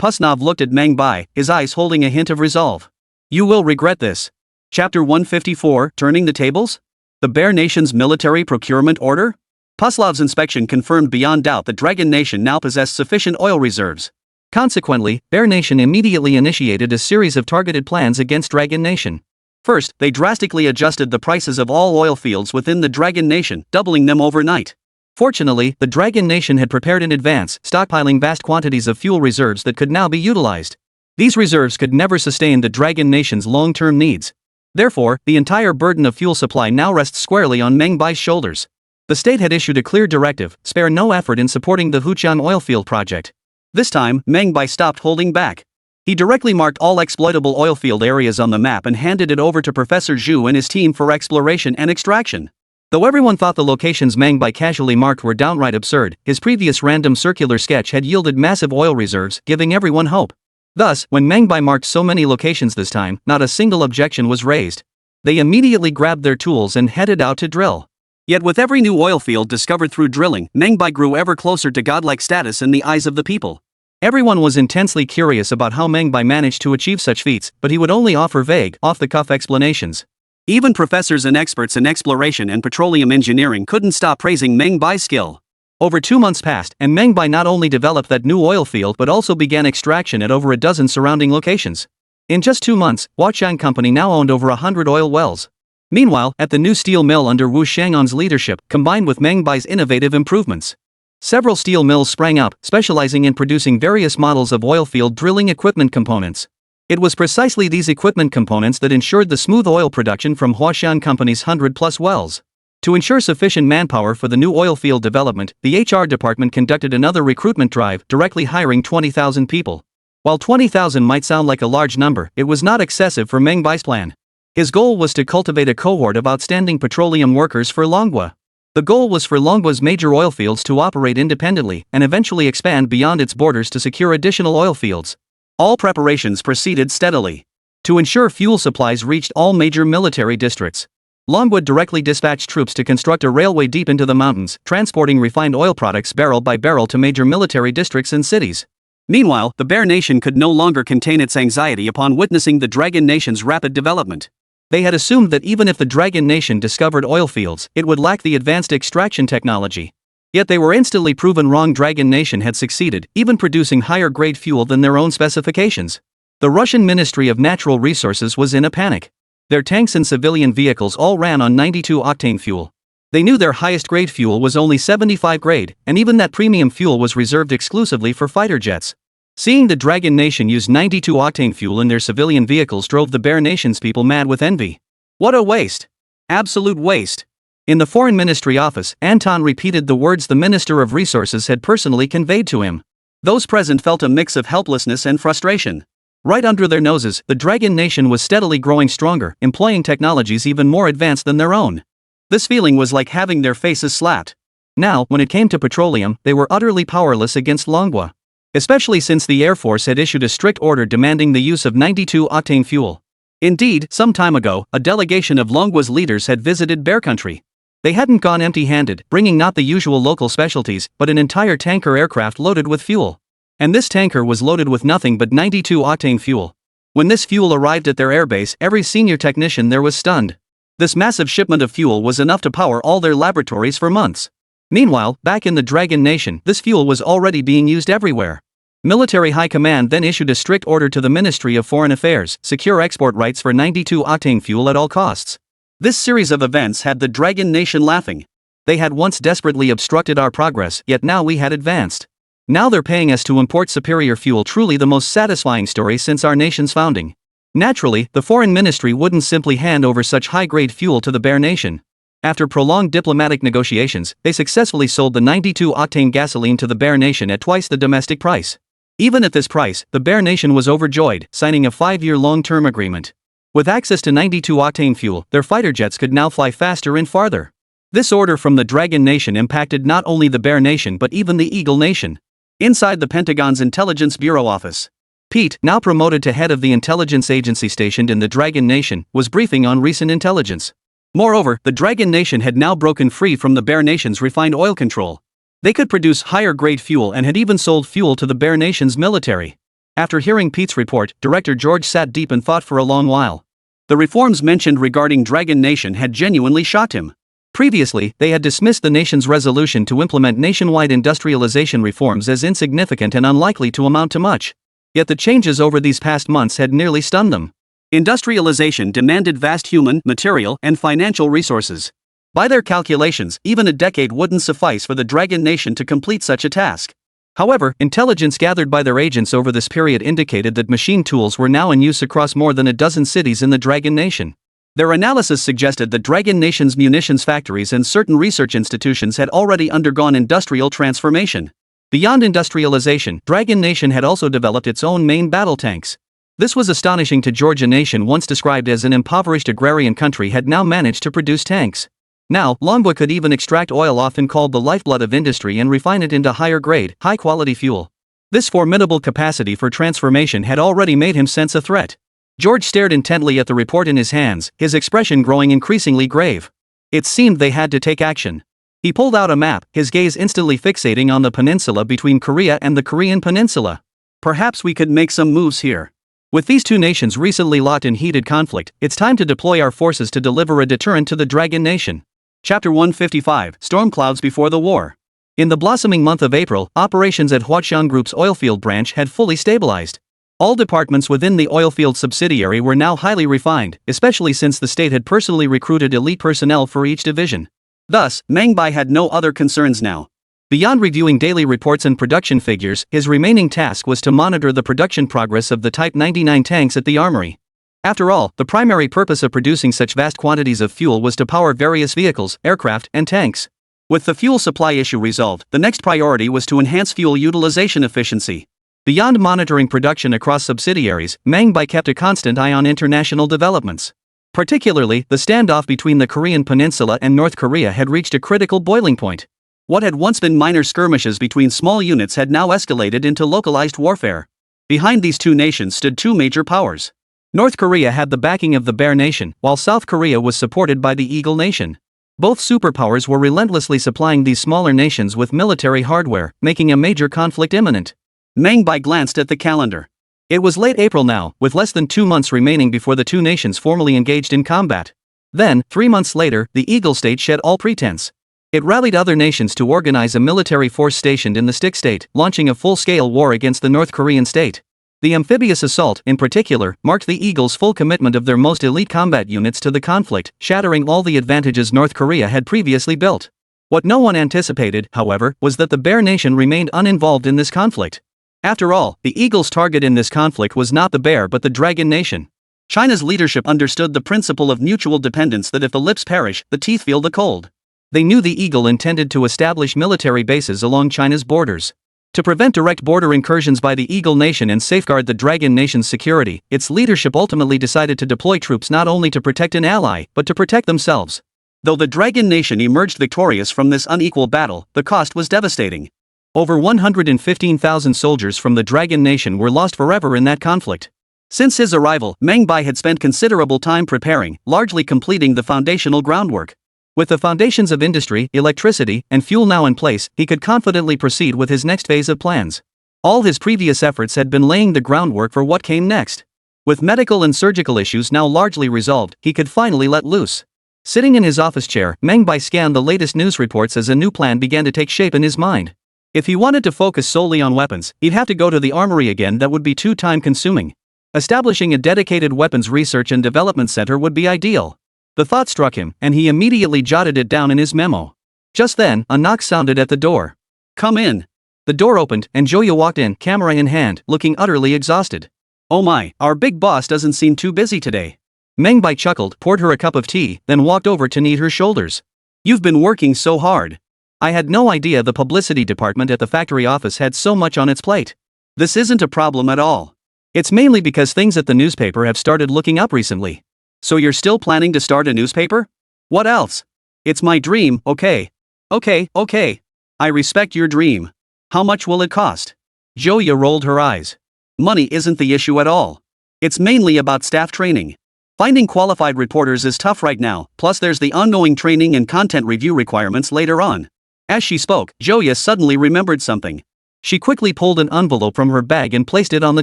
Pusnov looked at Meng Bai, his eyes holding a hint of resolve. You will regret this. Chapter 154, Turning the Tables? The Bear Nation's military procurement order? Puslov's inspection confirmed beyond doubt that Dragon Nation now possessed sufficient oil reserves. Consequently, Bear Nation immediately initiated a series of targeted plans against Dragon Nation. First, they drastically adjusted the prices of all oil fields within the Dragon Nation, doubling them overnight. Fortunately, the Dragon Nation had prepared in advance, stockpiling vast quantities of fuel reserves that could now be utilized. These reserves could never sustain the Dragon Nation's long-term needs. Therefore, the entire burden of fuel supply now rests squarely on Meng Bai's shoulders. The state had issued a clear directive: spare no effort in supporting the Huqian oilfield project. This time, Meng Bai stopped holding back. He directly marked all exploitable oilfield areas on the map and handed it over to Professor Zhu and his team for exploration and extraction. Though everyone thought the locations Meng Bai casually marked were downright absurd, his previous random circular sketch had yielded massive oil reserves, giving everyone hope. Thus, when Meng Bai marked so many locations this time, not a single objection was raised. They immediately grabbed their tools and headed out to drill. Yet with every new oil field discovered through drilling, Meng Bai grew ever closer to godlike status in the eyes of the people. Everyone was intensely curious about how Meng Bai managed to achieve such feats, but he would only offer vague, off-the-cuff explanations. Even professors and experts in exploration and petroleum engineering couldn't stop praising Meng Bai's skill. Over 2 months passed, and Meng Bai not only developed that new oil field but also began extraction at over a dozen surrounding locations. In just 2 months, Huaqiang Company now owned over 100 oil wells. Meanwhile, at the new steel mill under Wu Shang'an's leadership, combined with Meng Bai's innovative improvements, several steel mills sprang up, specializing in producing various models of oilfield drilling equipment components. It was precisely these equipment components that ensured the smooth oil production from Huaqiang Company's 100-plus wells. To ensure sufficient manpower for the new oilfield development, the HR department conducted another recruitment drive, directly hiring 20,000 people. While 20,000 might sound like a large number, it was not excessive for Meng Bai's plan. His goal was to cultivate a cohort of outstanding petroleum workers for Longhua. The goal was for Longhua's major oil fields to operate independently and eventually expand beyond its borders to secure additional oil fields. All preparations proceeded steadily. To ensure fuel supplies reached all major military districts, Longhua directly dispatched troops to construct a railway deep into the mountains, transporting refined oil products barrel by barrel to major military districts and cities. Meanwhile, the Bear Nation could no longer contain its anxiety upon witnessing the Dragon Nation's rapid development. They had assumed that even if the Dragon Nation discovered oil fields, it would lack the advanced extraction technology. Yet they were instantly proven wrong. Dragon Nation had succeeded, even producing higher-grade fuel than their own specifications. The Russian Ministry of Natural Resources was in a panic. Their tanks and civilian vehicles all ran on 92-octane fuel. They knew their highest-grade fuel was only 75 grade, and even that premium fuel was reserved exclusively for fighter jets. Seeing the Dragon Nation use 92-octane fuel in their civilian vehicles drove the Bear Nation's people mad with envy. What a waste! Absolute waste! In the Foreign Ministry office, Anton repeated the words the Minister of Resources had personally conveyed to him. Those present felt a mix of helplessness and frustration. Right under their noses, the Dragon Nation was steadily growing stronger, employing technologies even more advanced than their own. This feeling was like having their faces slapped. Now, when it came to petroleum, they were utterly powerless against Longhua. Especially since the Air Force had issued a strict order demanding the use of 92-octane fuel. Indeed, some time ago, a delegation of Longhua's leaders had visited Bear Country. They hadn't gone empty-handed, bringing not the usual local specialties, but an entire tanker aircraft loaded with fuel. And this tanker was loaded with nothing but 92-octane fuel. When this fuel arrived at their airbase, every senior technician there was stunned. This massive shipment of fuel was enough to power all their laboratories for months. Meanwhile, back in the Dragon Nation, this fuel was already being used everywhere. Military High Command then issued a strict order to the Ministry of Foreign Affairs: secure export rights for 92-octane fuel at all costs. This series of events had the Dragon Nation laughing. They had once desperately obstructed our progress, yet now we had advanced. Now they're paying us to import superior fuel, truly the most satisfying story since our nation's founding. Naturally, the Foreign Ministry wouldn't simply hand over such high-grade fuel to the Bear Nation. After prolonged diplomatic negotiations, they successfully sold the 92-octane gasoline to the Bear Nation at twice the domestic price. Even at this price, the Bear Nation was overjoyed, signing a 5-year long-term agreement. With access to 92-octane fuel, their fighter jets could now fly faster and farther. This order from the Dragon Nation impacted not only the Bear Nation but even the Eagle Nation. Inside the Pentagon's Intelligence Bureau office, Pete, now promoted to head of the intelligence agency stationed in the Dragon Nation, was briefing on recent intelligence. Moreover, the Dragon Nation had now broken free from the Bear Nation's refined oil control. They could produce higher-grade fuel and had even sold fuel to the Bear Nation's military. After hearing Pete's report, Director George sat deep and thought for a long while. The reforms mentioned regarding Dragon Nation had genuinely shocked him. Previously, they had dismissed the nation's resolution to implement nationwide industrialization reforms as insignificant and unlikely to amount to much. Yet the changes over these past months had nearly stunned them. Industrialization demanded vast human, material, and financial resources. By their calculations, even a decade wouldn't suffice for the Dragon Nation to complete such a task. However, intelligence gathered by their agents over this period indicated that machine tools were now in use across more than a dozen cities in the Dragon Nation. Their analysis suggested that Dragon Nation's munitions factories and certain research institutions had already undergone industrial transformation. Beyond industrialization, Dragon Nation had also developed its own main battle tanks. This was astonishing to Georgia. Nation, once described as an impoverished agrarian country, had now managed to produce tanks. Now, Longwa could even extract oil, often called the lifeblood of industry, and refine it into higher-grade, high-quality fuel. This formidable capacity for transformation had already made him sense a threat. George stared intently at the report in his hands, his expression growing increasingly grave. It seemed they had to take action. He pulled out a map, his gaze instantly fixating on the peninsula between Korea and the Korean Peninsula. Perhaps we could make some moves here. With these two nations recently locked in heated conflict, it's time to deploy our forces to deliver a deterrent to the Dragon Nation. Chapter 155, Storm Clouds Before the War. In the blossoming month of April, operations at Huaqiang Group's oilfield branch had fully stabilized. All departments within the oilfield subsidiary were now highly refined, especially since the state had personally recruited elite personnel for each division. Thus, Meng Bai had no other concerns now. Beyond reviewing daily reports and production figures, his remaining task was to monitor the production progress of the Type 99 tanks at the armory. After all, the primary purpose of producing such vast quantities of fuel was to power various vehicles, aircraft, and tanks. With the fuel supply issue resolved, the next priority was to enhance fuel utilization efficiency. Beyond monitoring production across subsidiaries, Meng Bai kept a constant eye on international developments. Particularly, the standoff between the Korean Peninsula and North Korea had reached a critical boiling point. What had once been minor skirmishes between small units had now escalated into localized warfare. Behind these two nations stood two major powers. North Korea had the backing of the Bear Nation, while South Korea was supported by the Eagle Nation. Both superpowers were relentlessly supplying these smaller nations with military hardware, making a major conflict imminent. Meng Bai glanced at the calendar. It was late April now, with less than 2 months remaining before the two nations formally engaged in combat. Then, 3 months later, the Eagle State shed all pretense. It rallied other nations to organize a military force stationed in the Stick State, launching a full-scale war against the North Korean state. The amphibious assault, in particular, marked the Eagles' full commitment of their most elite combat units to the conflict, shattering all the advantages North Korea had previously built. What no one anticipated, however, was that the Bear Nation remained uninvolved in this conflict. After all, the Eagles' target in this conflict was not the Bear but the Dragon Nation. China's leadership understood the principle of mutual dependence, that if the lips perish, the teeth feel the cold. They knew the Eagle intended to establish military bases along China's borders. To prevent direct border incursions by the Eagle Nation and safeguard the Dragon Nation's security, its leadership ultimately decided to deploy troops not only to protect an ally, but to protect themselves. Though the Dragon Nation emerged victorious from this unequal battle, the cost was devastating. Over 115,000 soldiers from the Dragon Nation were lost forever in that conflict. Since his arrival, Meng Bai had spent considerable time preparing, largely completing the foundational groundwork. With the foundations of industry, electricity, and fuel now in place, he could confidently proceed with his next phase of plans. All his previous efforts had been laying the groundwork for what came next. With medical and surgical issues now largely resolved, he could finally let loose. Sitting in his office chair, Meng Bai scanned the latest news reports as a new plan began to take shape in his mind. If he wanted to focus solely on weapons, he'd have to go to the armory again. That would be too time-consuming. Establishing a dedicated weapons research and development center would be ideal. The thought struck him, and he immediately jotted it down in his memo. Just then, a knock sounded at the door. "Come in." The door opened, and Joya walked in, camera in hand, looking utterly exhausted. "Oh my, our big boss doesn't seem too busy today." Meng Bai chuckled, poured her a cup of tea, then walked over to knead her shoulders. "You've been working so hard. I had no idea the publicity department at the factory office had so much on its plate." "This isn't a problem at all. It's mainly because things at the newspaper have started looking up recently." "So you're still planning to start a newspaper?" "What else? It's my dream, okay. Okay. I respect your dream. How much will it cost?" Joya rolled her eyes. Money isn't the issue at all. It's mainly about staff training. Finding qualified reporters is tough right now, plus there's the ongoing training and content review requirements later on. As she spoke, Joya suddenly remembered something. She quickly pulled an envelope from her bag and placed it on the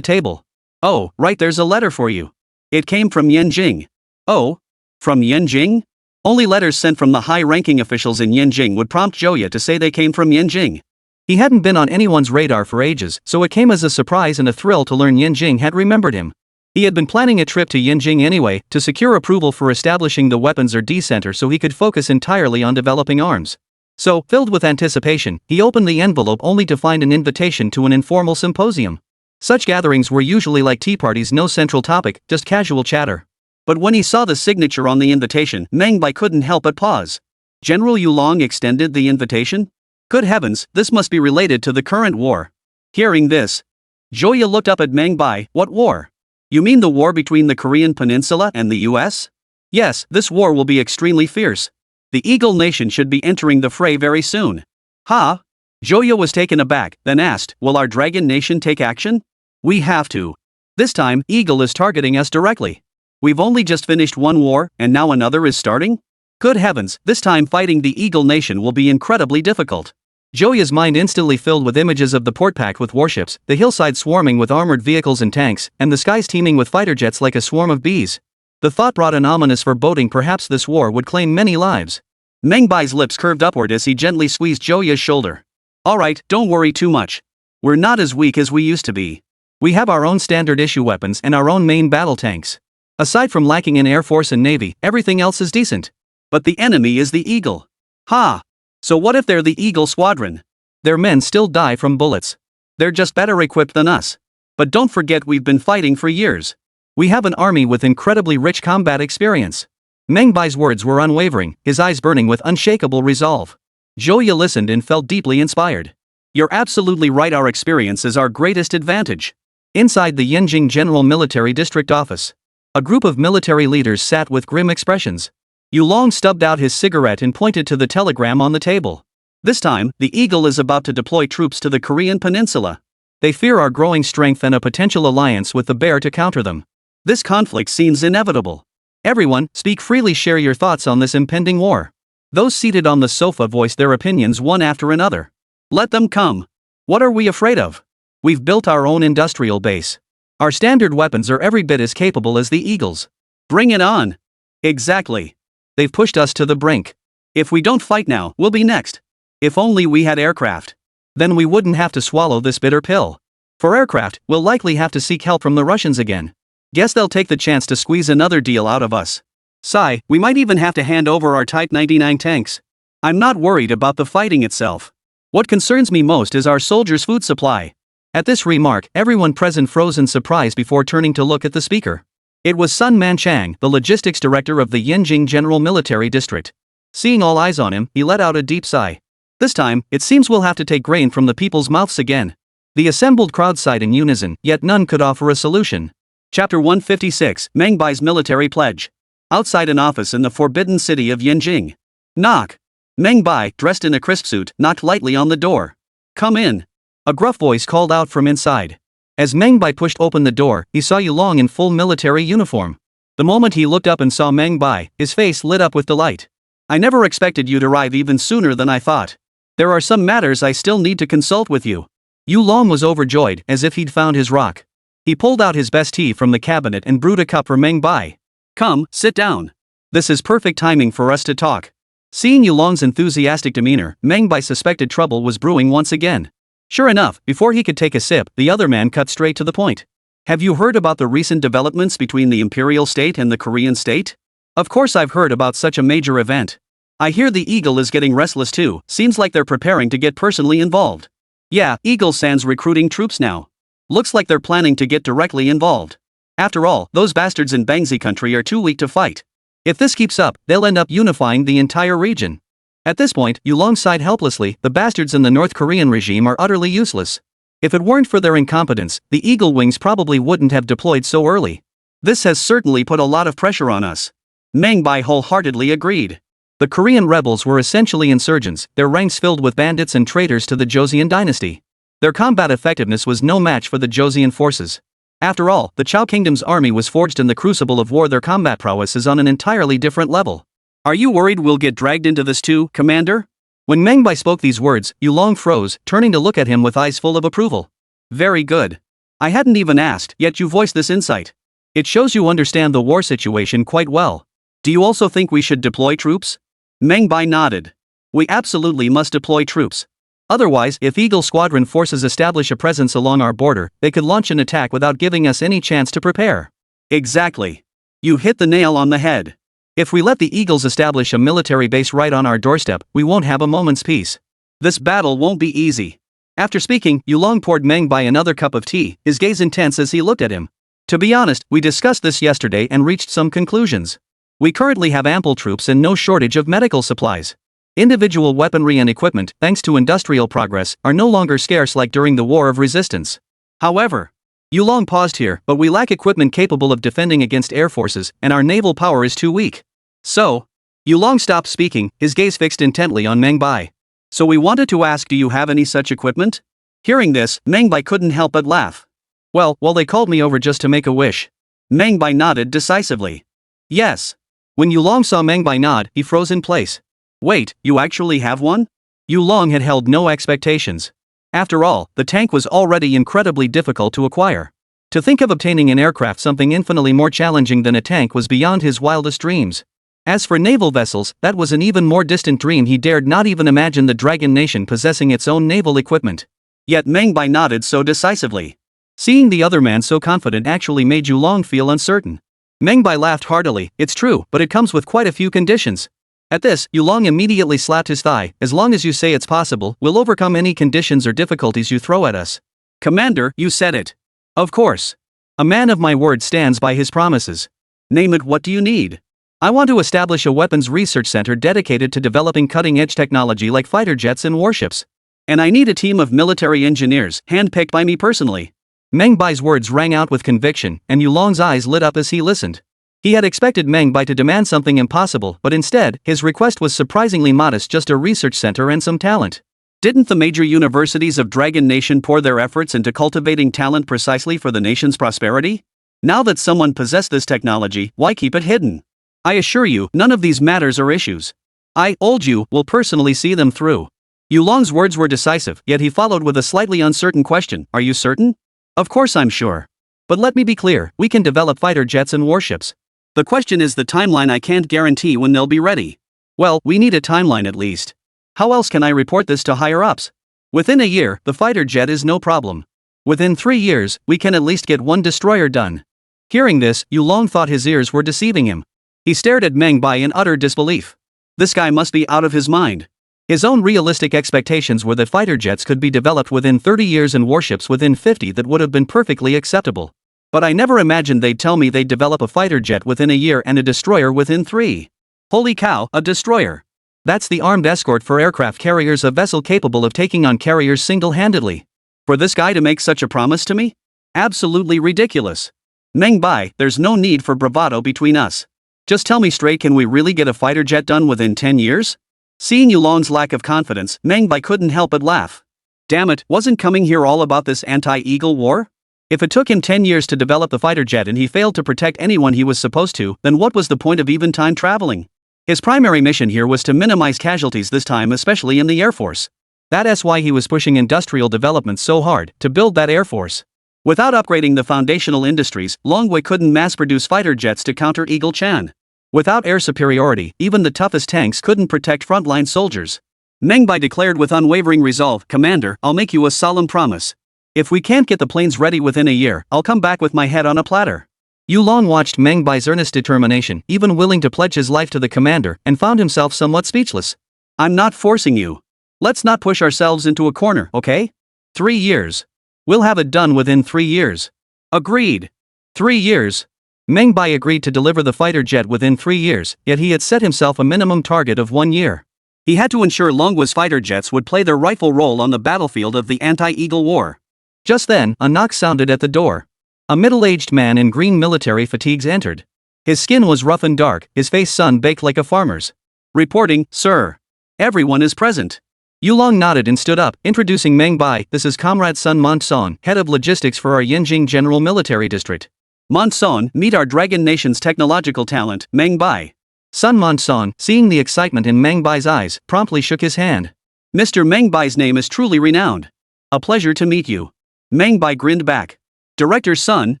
table. Oh, right, there's a letter for you. It came from Yanjing. Oh? From Yanjing? Only letters sent from the high-ranking officials in Yanjing would prompt Joya to say they came from Yanjing. He hadn't been on anyone's radar for ages, so it came as a surprise and a thrill to learn Yanjing had remembered him. He had been planning a trip to Yanjing anyway, to secure approval for establishing the Weapons R&D Center so he could focus entirely on developing arms. So, filled with anticipation, he opened the envelope only to find an invitation to an informal symposium. Such gatherings were usually like tea parties, no central topic, just casual chatter. But when he saw the signature on the invitation, Meng Bai couldn't help but pause. General Yulong extended the invitation? Good heavens, this must be related to the current war. Hearing this, Joya looked up at Meng Bai. What war? You mean the war between the Korean Peninsula and the US? Yes, this war will be extremely fierce. The Eagle Nation should be entering the fray very soon. Huh? Joya was taken aback, then asked, will our Dragon Nation take action? We have to. This time, Eagle is targeting us directly. We've only just finished one war, and now another is starting? Good heavens, this time fighting the Eagle Nation will be incredibly difficult. Joya's mind instantly filled with images of the port packed with warships, the hillside swarming with armored vehicles and tanks, and the skies teeming with fighter jets like a swarm of bees. The thought brought an ominous foreboding. Perhaps this war would claim many lives. Meng Bai's lips curved upward as he gently squeezed Joya's shoulder. Alright, don't worry too much. We're not as weak as we used to be. We have our own standard issue weapons and our own main battle tanks. Aside from lacking in Air Force and Navy, everything else is decent. But the enemy is the Eagle. Ha! So what if they're the Eagle Squadron? Their men still die from bullets. They're just better equipped than us. But don't forget we've been fighting for years. We have an army with incredibly rich combat experience. Meng Bai's words were unwavering, his eyes burning with unshakable resolve. Joya listened and felt deeply inspired. You're absolutely right, our experience is our greatest advantage. Inside the Yanjing General Military District Office, a group of military leaders sat with grim expressions. Yulong stubbed out his cigarette and pointed to the telegram on the table. This time, the Eagle is about to deploy troops to the Korean Peninsula. They fear our growing strength and a potential alliance with the Bear to counter them. This conflict seems inevitable. Everyone, speak freely, share your thoughts on this impending war. Those seated on the sofa voiced their opinions one after another. Let them come. What are we afraid of? We've built our own industrial base. Our standard weapons are every bit as capable as the Eagles. Bring it on. Exactly. They've pushed us to the brink. If we don't fight now, we'll be next. If only we had aircraft. Then we wouldn't have to swallow this bitter pill. For aircraft, we'll likely have to seek help from the Russians again. Guess they'll take the chance to squeeze another deal out of us. Sigh, we might even have to hand over our Type 99 tanks. I'm not worried about the fighting itself. What concerns me most is our soldiers' food supply. At this remark, everyone present froze in surprise before turning to look at the speaker. It was Sun Man-chang, the logistics director of the Yanjing General Military District. Seeing all eyes on him, he let out a deep sigh. This time, it seems we'll have to take grain from the people's mouths again. The assembled crowd sighed in unison, yet none could offer a solution. Chapter 156, Meng Bai's Military Pledge. Outside an office in the forbidden city of Yanjing. Knock. Meng Bai, dressed in a crisp suit, knocked lightly on the door. Come in. A gruff voice called out from inside. As Meng Bai pushed open the door, he saw Yulong in full military uniform. The moment he looked up and saw Meng Bai, his face lit up with delight. I never expected you'd arrive even sooner than I thought. There are some matters I still need to consult with you. Yulong was overjoyed, as if he'd found his rock. He pulled out his best tea from the cabinet and brewed a cup for Meng Bai. Come, sit down. This is perfect timing for us to talk. Seeing Yulong's enthusiastic demeanor, Meng Bai suspected trouble was brewing once again. Sure enough, before he could take a sip, the other man cut straight to the point. Have you heard about the recent developments between the Imperial State and the Korean State? Of course I've heard about such a major event. I hear the Eagle is getting restless too, seems like they're preparing to get personally involved. Yeah, Eagle-san's recruiting troops now. Looks like they're planning to get directly involved. After all, those bastards in Bangzi country are too weak to fight. If this keeps up, they'll end up unifying the entire region. At this point, Yulong sighed helplessly, the bastards in the North Korean regime are utterly useless. If it weren't for their incompetence, the Eagle Wings probably wouldn't have deployed so early. This has certainly put a lot of pressure on us. Meng Bai wholeheartedly agreed. The Korean rebels were essentially insurgents, their ranks filled with bandits and traitors to the Joseon dynasty. Their combat effectiveness was no match for the Joseon forces. After all, the Chao Kingdom's army was forged in the crucible of war. Their combat prowess is on an entirely different level. Are you worried we'll get dragged into this too, Commander? When Meng Bai spoke these words, Yulong froze, turning to look at him with eyes full of approval. Very good. I hadn't even asked, yet you voiced this insight. It shows you understand the war situation quite well. Do you also think we should deploy troops? Meng Bai nodded. We absolutely must deploy troops. Otherwise, if Eagle Squadron forces establish a presence along our border, they could launch an attack without giving us any chance to prepare. Exactly. You hit the nail on the head. If we let the Eagles establish a military base right on our doorstep, we won't have a moment's peace. This battle won't be easy. After speaking, Yulong poured Meng Bai another cup of tea, his gaze intense as he looked at him. To be honest, we discussed this yesterday and reached some conclusions. We currently have ample troops and no shortage of medical supplies. Individual weaponry and equipment, thanks to industrial progress, are no longer scarce like during the War of Resistance. However, Yulong paused here, but we lack equipment capable of defending against air forces, and our naval power is too weak. So, Yulong stopped speaking, his gaze fixed intently on Meng Bai. So we wanted to ask, do you have any such equipment? Hearing this, Meng Bai couldn't help but laugh. Well, they called me over just to make a wish. Meng Bai nodded decisively. Yes. When Yulong saw Meng Bai nod, he froze in place. Wait, you actually have one? Yulong had held no expectations. After all, the tank was already incredibly difficult to acquire. To think of obtaining an aircraft something infinitely more challenging than a tank was beyond his wildest dreams. As for naval vessels, that was an even more distant dream. He dared not even imagine the Dragon Nation possessing its own naval equipment. Yet Meng Bai nodded so decisively. Seeing the other man so confident actually made Yulong feel uncertain. Meng Bai laughed heartily. It's true, but it comes with quite a few conditions. At this, Yulong immediately slapped his thigh. As long as you say it's possible, we'll overcome any conditions or difficulties you throw at us. Commander, you said it. Of course. A man of my word stands by his promises. Name it. What do you need? I want to establish a weapons research center dedicated to developing cutting-edge technology like fighter jets and warships. And I need a team of military engineers, handpicked by me personally. Meng Bai's words rang out with conviction, and Yulong's eyes lit up as he listened. He had expected Meng Bai to demand something impossible, but instead, his request was surprisingly modest: just a research center and some talent. Didn't the major universities of Dragon Nation pour their efforts into cultivating talent precisely for the nation's prosperity? Now that someone possessed this technology, why keep it hidden? I assure you, none of these matters or issues. I, old you, will personally see them through. Yulong's words were decisive, yet he followed with a slightly uncertain question. Are you certain? Of course I'm sure. But let me be clear, we can develop fighter jets and warships. The question is the timeline. I can't guarantee when they'll be ready. Well, we need a timeline at least. How else can I report this to higher-ups? Within a year, the fighter jet is no problem. Within 3 years, we can at least get one destroyer done. Hearing this, Yulong thought his ears were deceiving him. He stared at Meng Bai in utter disbelief. This guy must be out of his mind. His own realistic expectations were that fighter jets could be developed within 30 years and warships within 50. That would have been perfectly acceptable. But I never imagined they'd tell me they'd develop a fighter jet within a year and a destroyer within 3. Holy cow, a destroyer! That's the armed escort for aircraft carriers, a vessel capable of taking on carriers single-handedly. For this guy to make such a promise to me? Absolutely ridiculous. Meng Bai, there's no need for bravado between us. Just tell me straight, can we really get a fighter jet done within 10 years? Seeing Yulong's lack of confidence, Meng Bai couldn't help but laugh. Damn it, wasn't coming here all about this anti-Eagle war? If it took him 10 years to develop the fighter jet and he failed to protect anyone he was supposed to, then what was the point of even time traveling? His primary mission here was to minimize casualties, this time especially in the Air Force. That's why he was pushing industrial development so hard, to build that Air Force. Without upgrading the foundational industries, Longwei couldn't mass-produce fighter jets to counter Eagle Chan. Without air superiority, even the toughest tanks couldn't protect frontline soldiers. Meng Bai declared with unwavering resolve, Commander, I'll make you a solemn promise. If we can't get the planes ready within a year, I'll come back with my head on a platter. Yulong watched Meng Bai's earnest determination, even willing to pledge his life to the commander, and found himself somewhat speechless. I'm not forcing you. Let's not push ourselves into a corner, okay? 3 years. We'll have it done within 3 years. Agreed. 3 years. Meng Bai agreed to deliver the fighter jet within 3 years, yet he had set himself a minimum target of 1 year. He had to ensure Longwei's fighter jets would play their rightful role on the battlefield of the anti-Eagle War. Just then, a knock sounded at the door. A middle-aged man in green military fatigues entered. His skin was rough and dark, his face sun-baked like a farmer's. Reporting, sir. Everyone is present. Yulong nodded and stood up, introducing Meng Bai. This is Comrade Sun Monson, head of logistics for our Yinjing General Military District. Monson, meet our Dragon Nation's technological talent, Meng Bai. Sun Monson, seeing the excitement in Meng Bai's eyes, promptly shook his hand. Mr. Meng Bai's name is truly renowned. A pleasure to meet you. Meng Bai grinned back. Director Sun,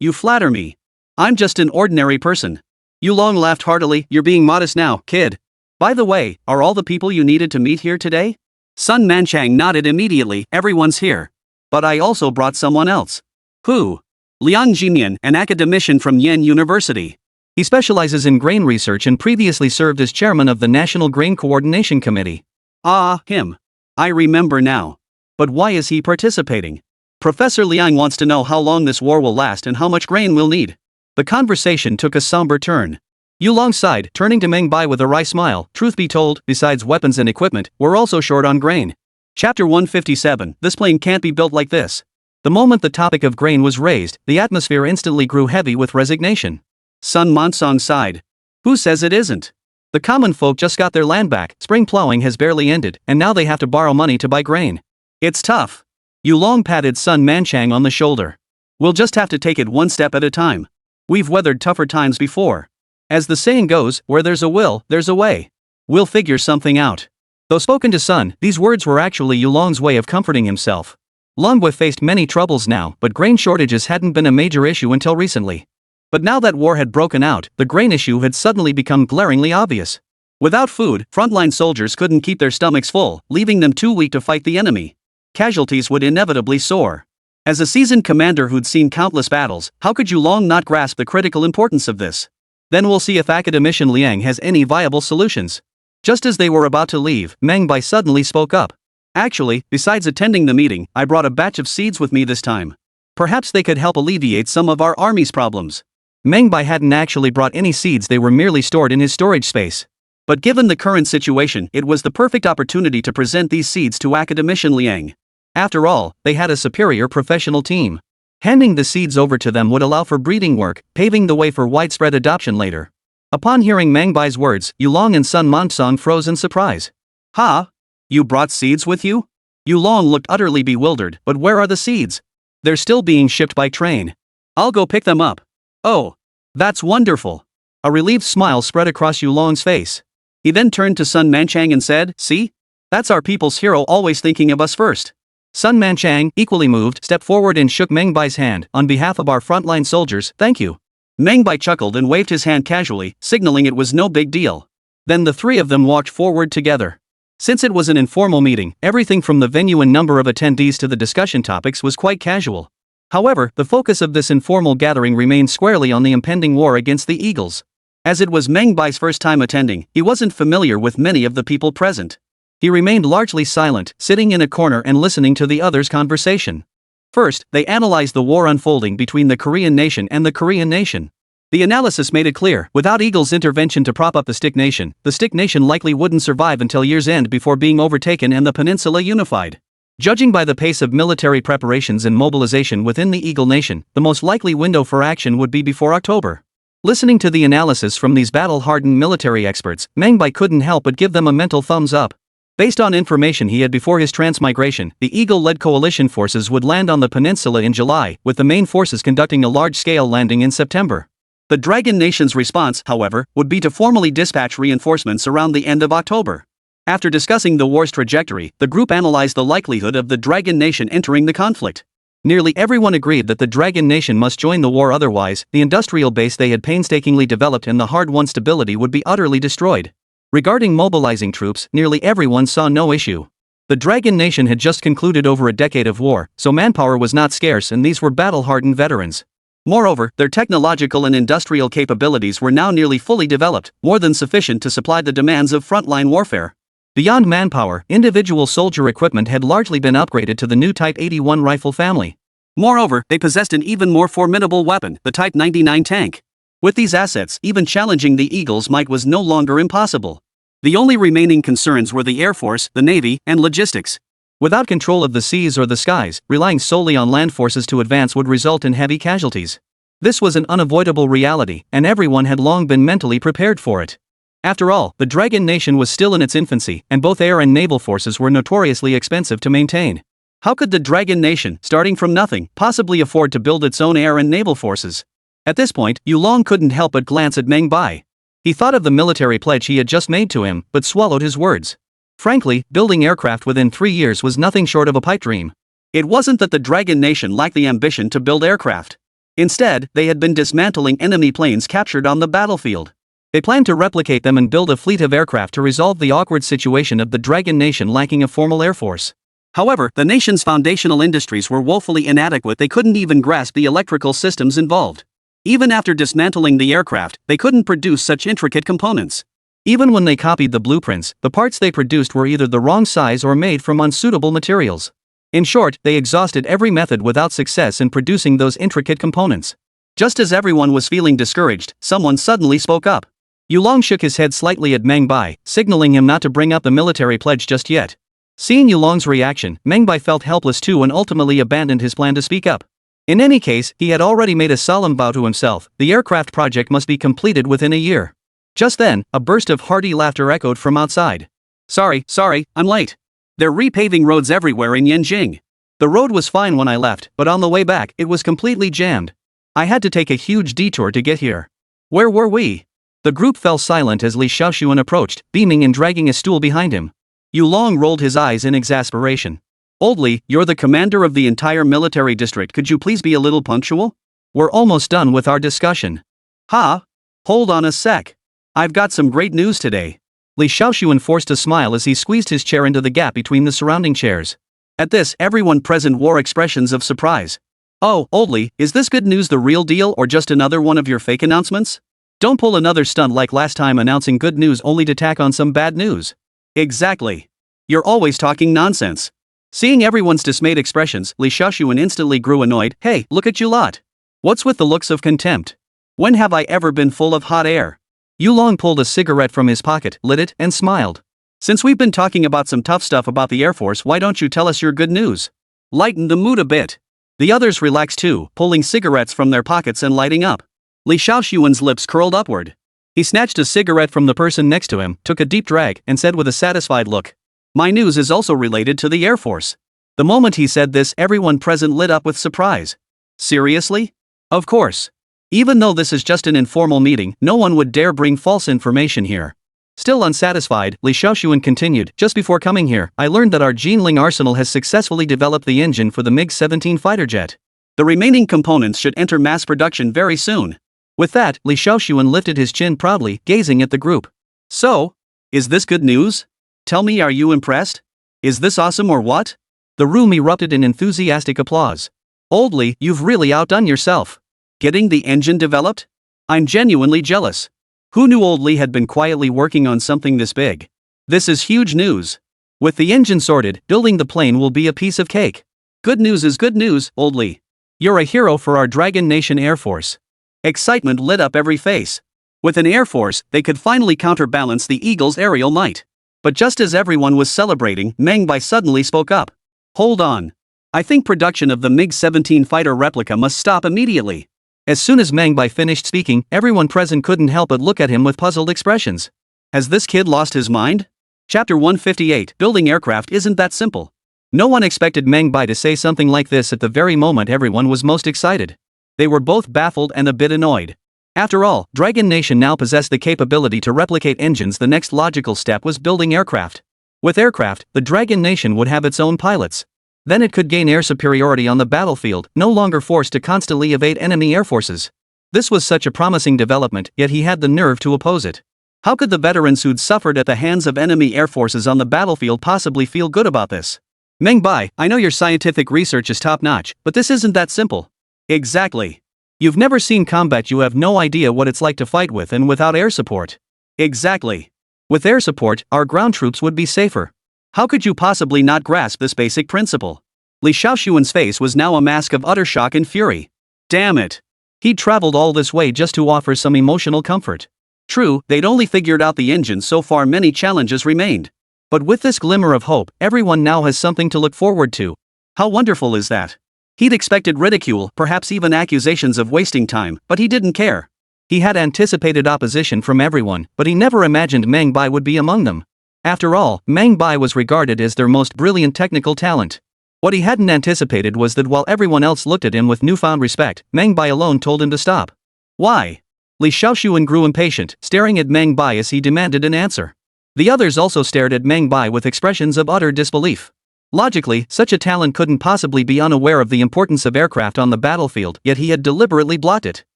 you flatter me. I'm just an ordinary person. Yulong laughed heartily. You're being modest now, kid. By the way, are all the people you needed to meet here today? Sun Manchang nodded immediately. Everyone's here. But I also brought someone else. Who? Liang Jimian, an academician from Yen University. He specializes in grain research and previously served as chairman of the National Grain Coordination Committee. Ah, him. I remember now. But why is he participating? Professor Liang wants to know how long this war will last and how much grain we'll need. The conversation took a somber turn. Yulong sighed, turning to Meng Bai with a wry smile. Truth be told, besides weapons and equipment, we're also short on grain. Chapter 157. This plane can't be built like this. The moment the topic of grain was raised, the atmosphere instantly grew heavy with resignation. Sun Monsong sighed. Who says it isn't? The common folk just got their land back, spring plowing has barely ended, and now they have to borrow money to buy grain. It's tough. Yulong patted Sun Manchang on the shoulder. We'll just have to take it one step at a time. We've weathered tougher times before. As the saying goes, where there's a will, there's a way. We'll figure something out. Though spoken to Sun, these words were actually Yulong's way of comforting himself. Longwa faced many troubles now, but grain shortages hadn't been a major issue until recently. But now that war had broken out, the grain issue had suddenly become glaringly obvious. Without food, frontline soldiers couldn't keep their stomachs full, leaving them too weak to fight the enemy. Casualties would inevitably soar. As a seasoned commander who'd seen countless battles, how could Yulong not grasp the critical importance of this? Then we'll see if academician Liang has any viable solutions. Just as they were about to leave, Meng Bai suddenly spoke up. Actually, besides attending the meeting, I brought a batch of seeds with me this time. Perhaps they could help alleviate some of our army's problems. Meng Bai hadn't actually brought any seeds, they were merely stored in his storage space. But given the current situation, it was the perfect opportunity to present these seeds to academician Liang. After all, they had a superior professional team. Handing the seeds over to them would allow for breeding work, paving the way for widespread adoption later. Upon hearing Meng Bai's words, Yulong and Sun Monsong froze in surprise. Ha? You brought seeds with you? Yulong looked utterly bewildered. But where are the seeds? They're still being shipped by train. I'll go pick them up. Oh, that's wonderful. A relieved smile spread across Yulong's face. He then turned to Sun Manchang and said, see? That's our people's hero, always thinking of us first. Sun Manchang, equally moved, stepped forward and shook Meng Bai's hand. On behalf of our frontline soldiers, thank you. Meng Bai chuckled and waved his hand casually, signaling it was no big deal. Then the three of them walked forward together. Since it was an informal meeting, everything from the venue and number of attendees to the discussion topics was quite casual. However, the focus of this informal gathering remained squarely on the impending war against the Eagles. As it was Meng Bai's first time attending, he wasn't familiar with many of the people present. He remained largely silent, sitting in a corner and listening to the others' conversation. First, they analyzed the war unfolding between the Korean nation and the Korean nation. The analysis made it clear, without Eagle's intervention to prop up the Stick Nation, the Stick Nation likely wouldn't survive until year's end before being overtaken and the peninsula unified. Judging by the pace of military preparations and mobilization within the Eagle Nation, the most likely window for action would be before October. Listening to the analysis from these battle-hardened military experts, Meng Bai couldn't help but give them a mental thumbs up. Based on information he had before his transmigration, the Eagle-led coalition forces would land on the peninsula in July, with the main forces conducting a large-scale landing in September. The Dragon Nation's response, however, would be to formally dispatch reinforcements around the end of October. After discussing the war's trajectory, the group analyzed the likelihood of the Dragon Nation entering the conflict. Nearly everyone agreed that the Dragon Nation must join the war, otherwise, the industrial base they had painstakingly developed and the hard-won stability would be utterly destroyed. Regarding mobilizing troops, nearly everyone saw no issue. The Dragon Nation had just concluded over a decade of war, so manpower was not scarce and these were battle-hardened veterans. Moreover, their technological and industrial capabilities were now nearly fully developed, more than sufficient to supply the demands of frontline warfare. Beyond manpower, individual soldier equipment had largely been upgraded to the new Type 81 rifle family. Moreover, they possessed an even more formidable weapon, the Type 99 tank. With these assets, even challenging the Eagles' might was no longer impossible. The only remaining concerns were the Air Force, the Navy, and logistics. Without control of the seas or the skies, relying solely on land forces to advance would result in heavy casualties. This was an unavoidable reality, and everyone had long been mentally prepared for it. After all, the Dragon Nation was still in its infancy, and both air and naval forces were notoriously expensive to maintain. How could the Dragon Nation, starting from nothing, possibly afford to build its own air and naval forces? At this point, Yulong couldn't help but glance at Meng Bai. He thought of the military pledge he had just made to him, but swallowed his words. Frankly, building aircraft within 3 years was nothing short of a pipe dream. It wasn't that the Dragon Nation lacked the ambition to build aircraft. Instead, they had been dismantling enemy planes captured on the battlefield. They planned to replicate them and build a fleet of aircraft to resolve the awkward situation of the Dragon Nation lacking a formal air force. However, the nation's foundational industries were woefully inadequate. They couldn't even grasp the electrical systems involved. Even after dismantling the aircraft, they couldn't produce such intricate components. Even when they copied the blueprints, the parts they produced were either the wrong size or made from unsuitable materials. In short, they exhausted every method without success in producing those intricate components. Just as everyone was feeling discouraged, someone suddenly spoke up. Yulong shook his head slightly at Meng Bai, signaling him not to bring up the military pledge just yet. Seeing Yulong's reaction, Meng Bai felt helpless too and ultimately abandoned his plan to speak up. In any case, he had already made a solemn vow to himself: the aircraft project must be completed within a year. Just then, a burst of hearty laughter echoed from outside. Sorry, I'm late. They're repaving roads everywhere in Yanjing. The road was fine when I left, but on the way back, it was completely jammed. I had to take a huge detour to get here. Where were we? The group fell silent as Li Shaoxuan approached, beaming and dragging a stool behind him. Yulong rolled his eyes in exasperation. Old Li, you're the commander of the entire military district. Could you please be a little punctual? We're almost done with our discussion. Ha? Hold on a sec. I've got some great news today. Li Shaoxuan forced a smile as he squeezed his chair into the gap between the surrounding chairs. At this, everyone present wore expressions of surprise. Oh, Old Li, is this good news the real deal or just another one of your fake announcements? Don't pull another stunt like last time announcing good news only to tack on some bad news. Exactly. You're always talking nonsense. Seeing everyone's dismayed expressions, Li Shaoxuan instantly grew annoyed. Hey, look at you lot. What's with the looks of contempt? When have I ever been full of hot air? Yulong pulled a cigarette from his pocket, lit it, and smiled. Since we've been talking about some tough stuff about the Air Force, why don't you tell us your good news? Lighten the mood a bit. The others relaxed too, pulling cigarettes from their pockets and lighting up. Li Shaoxuan's lips curled upward. He snatched a cigarette from the person next to him, took a deep drag, and said with a satisfied look, "My news is also related to the Air Force." The moment he said this, everyone present lit up with surprise. Seriously? Of course. Even though this is just an informal meeting, no one would dare bring false information here. Still unsatisfied, Li Shaoxuan continued, "Just before coming here, I learned that our Jinling arsenal has successfully developed the engine for the MiG-17 fighter jet. The remaining components should enter mass production very soon." With that, Li Shaoxuan lifted his chin proudly, gazing at the group. So? Is this good news? Tell me, are you impressed? Is this awesome or what? The room erupted in enthusiastic applause. Old Li, you've really outdone yourself. Getting the engine developed? I'm genuinely jealous. Who knew Old Li had been quietly working on something this big? This is huge news. With the engine sorted, building the plane will be a piece of cake. Good news is good news, Old Li. You're a hero for our Dragon Nation Air Force. Excitement lit up every face. With an Air Force, they could finally counterbalance the Eagle's aerial might. But just as everyone was celebrating, Meng Bai suddenly spoke up. Hold on. I think production of the MiG-17 fighter replica must stop immediately. As soon as Meng Bai finished speaking, everyone present couldn't help but look at him with puzzled expressions. Has this kid lost his mind? Chapter 158. Building aircraft isn't that simple. No one expected Meng Bai to say something like this at the very moment everyone was most excited. They were both baffled and a bit annoyed. After all, Dragon Nation now possessed the capability to replicate engines. The next logical step was building aircraft. With aircraft, the Dragon Nation would have its own pilots. Then it could gain air superiority on the battlefield, no longer forced to constantly evade enemy air forces. This was such a promising development, yet he had the nerve to oppose it. How could the veterans who'd suffered at the hands of enemy air forces on the battlefield possibly feel good about this? Meng Bai, I know your scientific research is top-notch, but this isn't that simple. Exactly. You've never seen combat, you have no idea what it's like to fight with and without air support. Exactly. With air support, our ground troops would be safer. How could you possibly not grasp this basic principle? Li Shaoxuan's face was now a mask of utter shock and fury. Damn it. He'd traveled all this way just to offer some emotional comfort. True, they'd only figured out the engine so far, many challenges remained. But with this glimmer of hope, everyone now has something to look forward to. How wonderful is that? He'd expected ridicule, perhaps even accusations of wasting time, but he didn't care. He had anticipated opposition from everyone, but he never imagined Meng Bai would be among them. After all, Meng Bai was regarded as their most brilliant technical talent. What he hadn't anticipated was that while everyone else looked at him with newfound respect, Meng Bai alone told him to stop. Why? Li Shaoxuan grew impatient, staring at Meng Bai as he demanded an answer. The others also stared at Meng Bai with expressions of utter disbelief. Logically, such a talent couldn't possibly be unaware of the importance of aircraft on the battlefield, yet he had deliberately blocked it.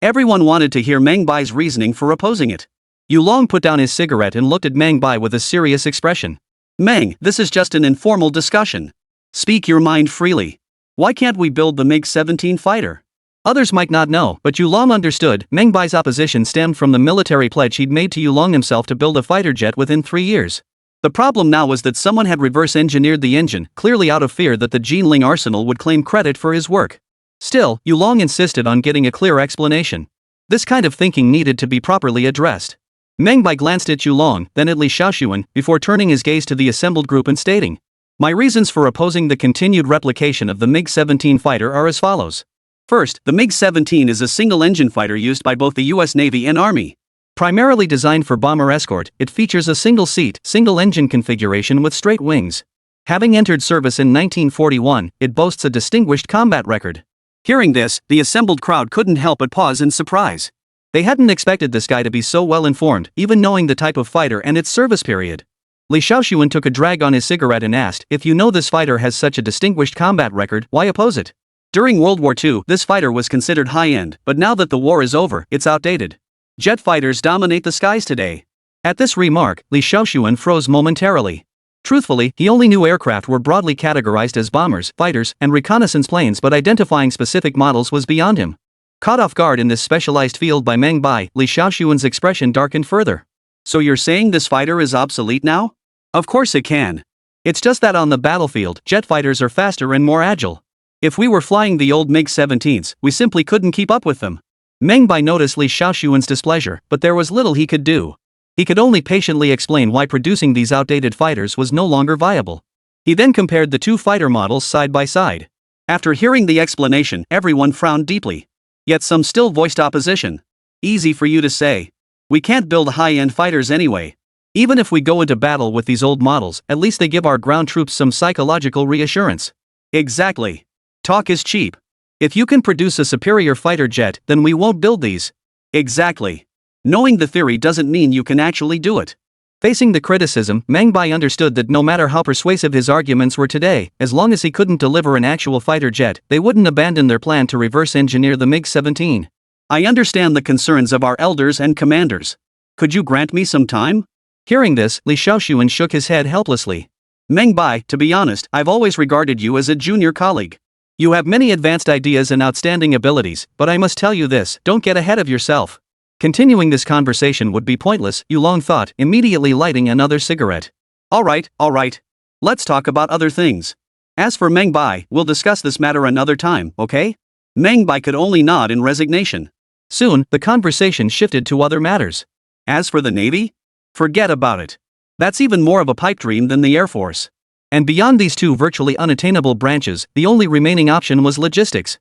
Everyone wanted to hear Meng Bai's reasoning for opposing it. Yulong put down his cigarette and looked at Meng Bai with a serious expression. Meng, this is just an informal discussion. Speak your mind freely. Why can't we build the MiG-17 fighter? Others might not know, but Yulong understood. Meng Bai's opposition stemmed from the military pledge he'd made to Yulong himself to build a fighter jet within 3 years. The problem now was that someone had reverse-engineered the engine, clearly out of fear that the Jinling arsenal would claim credit for his work. Still, Yulong insisted on getting a clear explanation. This kind of thinking needed to be properly addressed. Meng Bai glanced at Yulong, then at Li Shaoxuan, before turning his gaze to the assembled group and stating, "My reasons for opposing the continued replication of the MiG-17 fighter are as follows. First, the MiG-17 is a single-engine fighter used by both the U.S. Navy and Army. Primarily designed for bomber escort, it features a single-seat, single-engine configuration with straight wings. Having entered service in 1941, it boasts a distinguished combat record." Hearing this, the assembled crowd couldn't help but pause in surprise. They hadn't expected this guy to be so well informed, even knowing the type of fighter and its service period. Li Shaoxuan took a drag on his cigarette and asked, "If you know this fighter has such a distinguished combat record, why oppose it? During World War II, this fighter was considered high-end, but now that the war is over, it's outdated. Jet fighters dominate the skies today." At this remark, Li Shaoxuan froze momentarily. Truthfully, he only knew aircraft were broadly categorized as bombers, fighters, and reconnaissance planes, but identifying specific models was beyond him. Caught off guard in this specialized field by Meng Bai, Li Shaoxuan's expression darkened further. "So you're saying this fighter is obsolete now?" "Of course it can. It's just that on the battlefield, jet fighters are faster and more agile. If we were flying the old MiG-17s, we simply couldn't keep up with them." Meng Bai noticed Li Shaoxuan's displeasure, but there was little he could do. He could only patiently explain why producing these outdated fighters was no longer viable. He then compared the two fighter models side by side. After hearing the explanation, everyone frowned deeply. Yet some still voiced opposition. "Easy for you to say. We can't build high-end fighters anyway. Even if we go into battle with these old models, at least they give our ground troops some psychological reassurance." "Exactly. Talk is cheap. If you can produce a superior fighter jet, then we won't build these." "Exactly. Knowing the theory doesn't mean you can actually do it." Facing the criticism, Meng Bai understood that no matter how persuasive his arguments were today, as long as he couldn't deliver an actual fighter jet, they wouldn't abandon their plan to reverse-engineer the MiG-17. "I understand the concerns of our elders and commanders. Could you grant me some time?" Hearing this, Li Shaoxuan shook his head helplessly. "Meng Bai, to be honest, I've always regarded you as a junior colleague. You have many advanced ideas and outstanding abilities, but I must tell you this, don't get ahead of yourself." Continuing this conversation would be pointless, Yulong thought, immediately lighting another cigarette. All right. Let's talk about other things. As for Meng Bai, we'll discuss this matter another time, okay?" Meng Bai could only nod in resignation. Soon, the conversation shifted to other matters. As for the Navy? Forget about it. That's even more of a pipe dream than the Air Force. And beyond these two virtually unattainable branches, the only remaining option was logistics.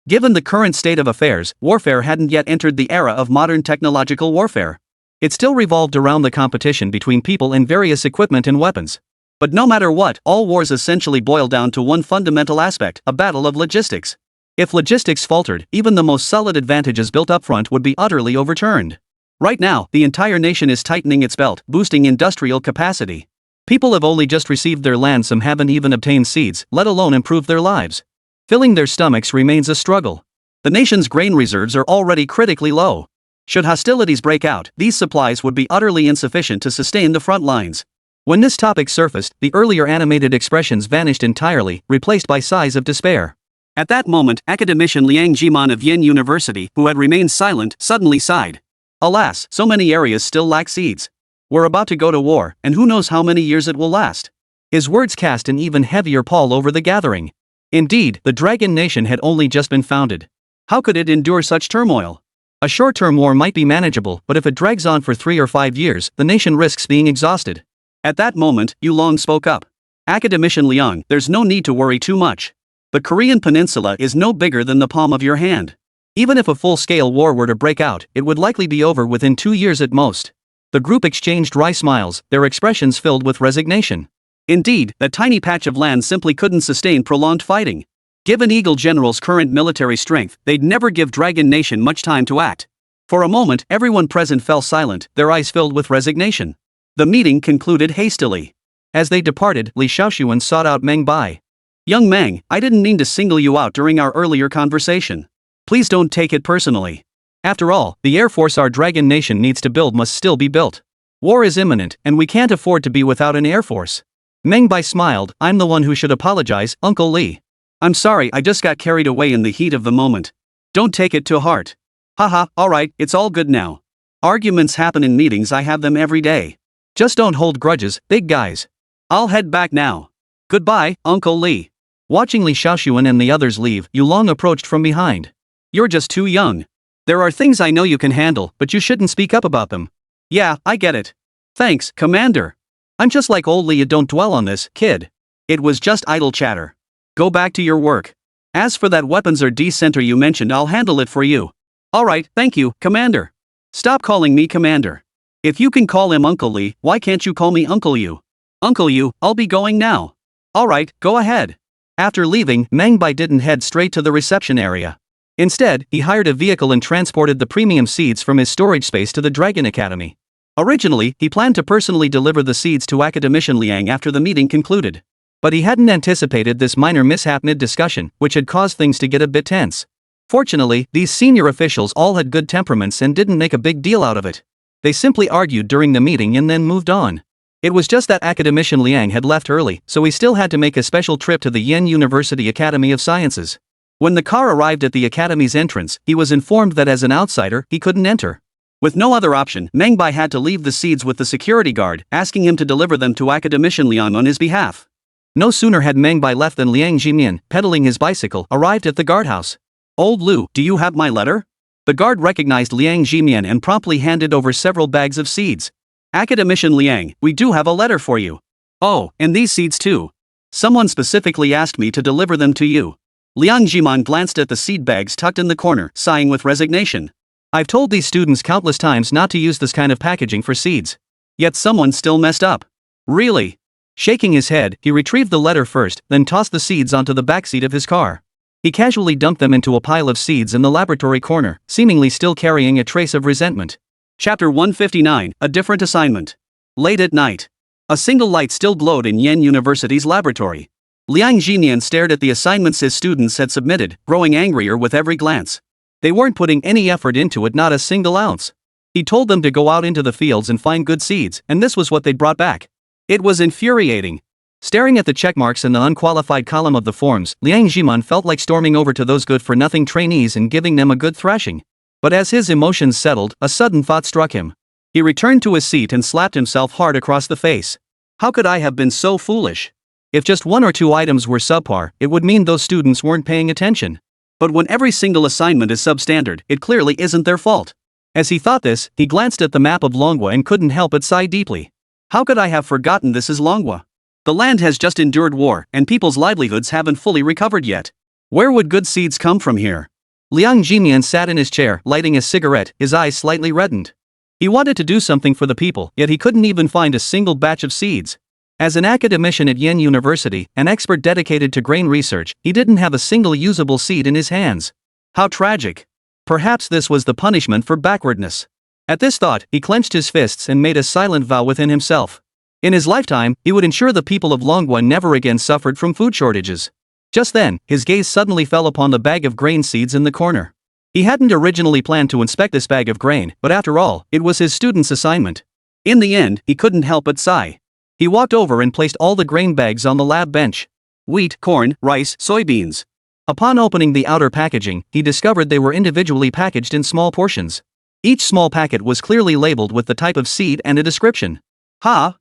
Given the current state of affairs, warfare hadn't yet entered the era of modern technological warfare. It still revolved around the competition between people and various equipment and weapons. But no matter what, all wars essentially boil down to one fundamental aspect, a battle of logistics. If logistics faltered, even the most solid advantages built up front would be utterly overturned. Right now, the entire nation is tightening its belt, boosting industrial capacity. People have only just received their land, some haven't even obtained seeds, let alone improve their lives. Filling their stomachs remains a struggle. The nation's grain reserves are already critically low. Should hostilities break out, these supplies would be utterly insufficient to sustain the front lines. When this topic surfaced, the earlier animated expressions vanished entirely, replaced by sighs of despair. At that moment, academician Liang Jiman of Yen University, who had remained silent, suddenly sighed. "Alas, so many areas still lack seeds. We're about to go to war, and who knows how many years it will last." His words cast an even heavier pall over the gathering. Indeed, the Dragon Nation had only just been founded. How could it endure such turmoil? A short-term war might be manageable, but if it drags on for 3 or 5 years, the nation risks being exhausted. At that moment, Yulong spoke up. "Academician Liang, there's no need to worry too much. The Korean peninsula is no bigger than the palm of your hand. Even if a full-scale war were to break out, it would likely be over within 2 years at most. The group exchanged wry smiles, their expressions filled with resignation. Indeed, that tiny patch of land simply couldn't sustain prolonged fighting. Given Eagle General's current military strength, they'd never give Dragon Nation much time to act. For a moment, everyone present fell silent, their eyes filled with resignation. The meeting concluded hastily. As they departed, Li Shaoxuan sought out Meng Bai. "Young Meng, I didn't mean to single you out during our earlier conversation. Please don't take it personally. After all, the Air Force our Dragon Nation needs to build must still be built. War is imminent, and we can't afford to be without an Air Force." Meng Bai smiled. "I'm the one who should apologize, Uncle Li. I'm sorry, I just got carried away in the heat of the moment. Don't take it to heart. Haha, alright, it's all good now. Arguments happen in meetings, I have them every day. Just don't hold grudges, big guys. I'll head back now. Goodbye, Uncle Li." Watching Li Shaoxuan and the others leave, Yulong approached from behind. "You're just too young. There are things I know you can handle, but you shouldn't speak up about them." "Yeah, I get it. Thanks, Commander. I'm just like old Li, don't dwell on this, kid. It was just idle chatter. Go back to your work. As for that weapons or center you mentioned, I'll handle it for you." "Alright, thank you, Commander." "Stop calling me Commander. If you can call him Uncle Li, why can't you call me Uncle Yu?" "Uncle Yu, I'll be going now." "Alright, go ahead." After leaving, Meng Bai didn't head straight to the reception area. Instead, he hired a vehicle and transported the premium seeds from his storage space to the Dragon Academy. Originally, he planned to personally deliver the seeds to Academician Liang after the meeting concluded. But he hadn't anticipated this minor mishap mid-discussion, which had caused things to get a bit tense. Fortunately, these senior officials all had good temperaments and didn't make a big deal out of it. They simply argued during the meeting and then moved on. It was just that Academician Liang had left early, so he still had to make a special trip to the Yen University Academy of Sciences. When the car arrived at the academy's entrance, he was informed that as an outsider, he couldn't enter. With no other option, Meng Bai had to leave the seeds with the security guard, asking him to deliver them to Academician Liang on his behalf. No sooner had Meng Bai left than Liang Jimian, pedaling his bicycle, arrived at the guardhouse. "Old Lu, do you have my letter?" The guard recognized Liang Jimian and promptly handed over several bags of seeds. "Academician Liang, we do have a letter for you." "Oh, and these seeds too. Someone specifically asked me to deliver them to you." Liang Jimian glanced at the seed bags tucked in the corner, sighing with resignation. "I've told these students countless times not to use this kind of packaging for seeds. Yet someone still messed up." "Really?" Shaking his head, he retrieved the letter first, then tossed the seeds onto the backseat of his car. He casually dumped them into a pile of seeds in the laboratory corner, seemingly still carrying a trace of resentment. Chapter 159, A Different Assignment. Late at night. A single light still glowed in Yen University's laboratory. Liang Jimian stared at the assignments his students had submitted, growing angrier with every glance. They weren't putting any effort into it, not a single ounce. He told them to go out into the fields and find good seeds, and this was what they'd brought back. It was infuriating. Staring at the checkmarks in the unqualified column of the forms, Liang Jimian felt like storming over to those good-for-nothing trainees and giving them a good thrashing. But as his emotions settled, a sudden thought struck him. He returned to his seat and slapped himself hard across the face. How could I have been so foolish? If just one or two items were subpar, it would mean those students weren't paying attention. But when every single assignment is substandard, it clearly isn't their fault. As he thought this, he glanced at the map of Longwa and couldn't help but sigh deeply. How could I have forgotten this is Longwa? The land has just endured war, and people's livelihoods haven't fully recovered yet. Where would good seeds come from here? Liang Jimian sat in his chair, lighting a cigarette, his eyes slightly reddened. He wanted to do something for the people, yet he couldn't even find a single batch of seeds. As an academician at Yen University, an expert dedicated to grain research, he didn't have a single usable seed in his hands. How tragic. Perhaps this was the punishment for backwardness. At this thought, he clenched his fists and made a silent vow within himself. In his lifetime, he would ensure the people of Longwa never again suffered from food shortages. Just then, his gaze suddenly fell upon the bag of grain seeds in the corner. He hadn't originally planned to inspect this bag of grain, but after all, it was his student's assignment. In the end, he couldn't help but sigh. He walked over and placed all the grain bags on the lab bench. Wheat, corn, rice, soybeans. Upon opening the outer packaging, he discovered they were individually packaged in small portions. Each small packet was clearly labeled with the type of seed and a description. How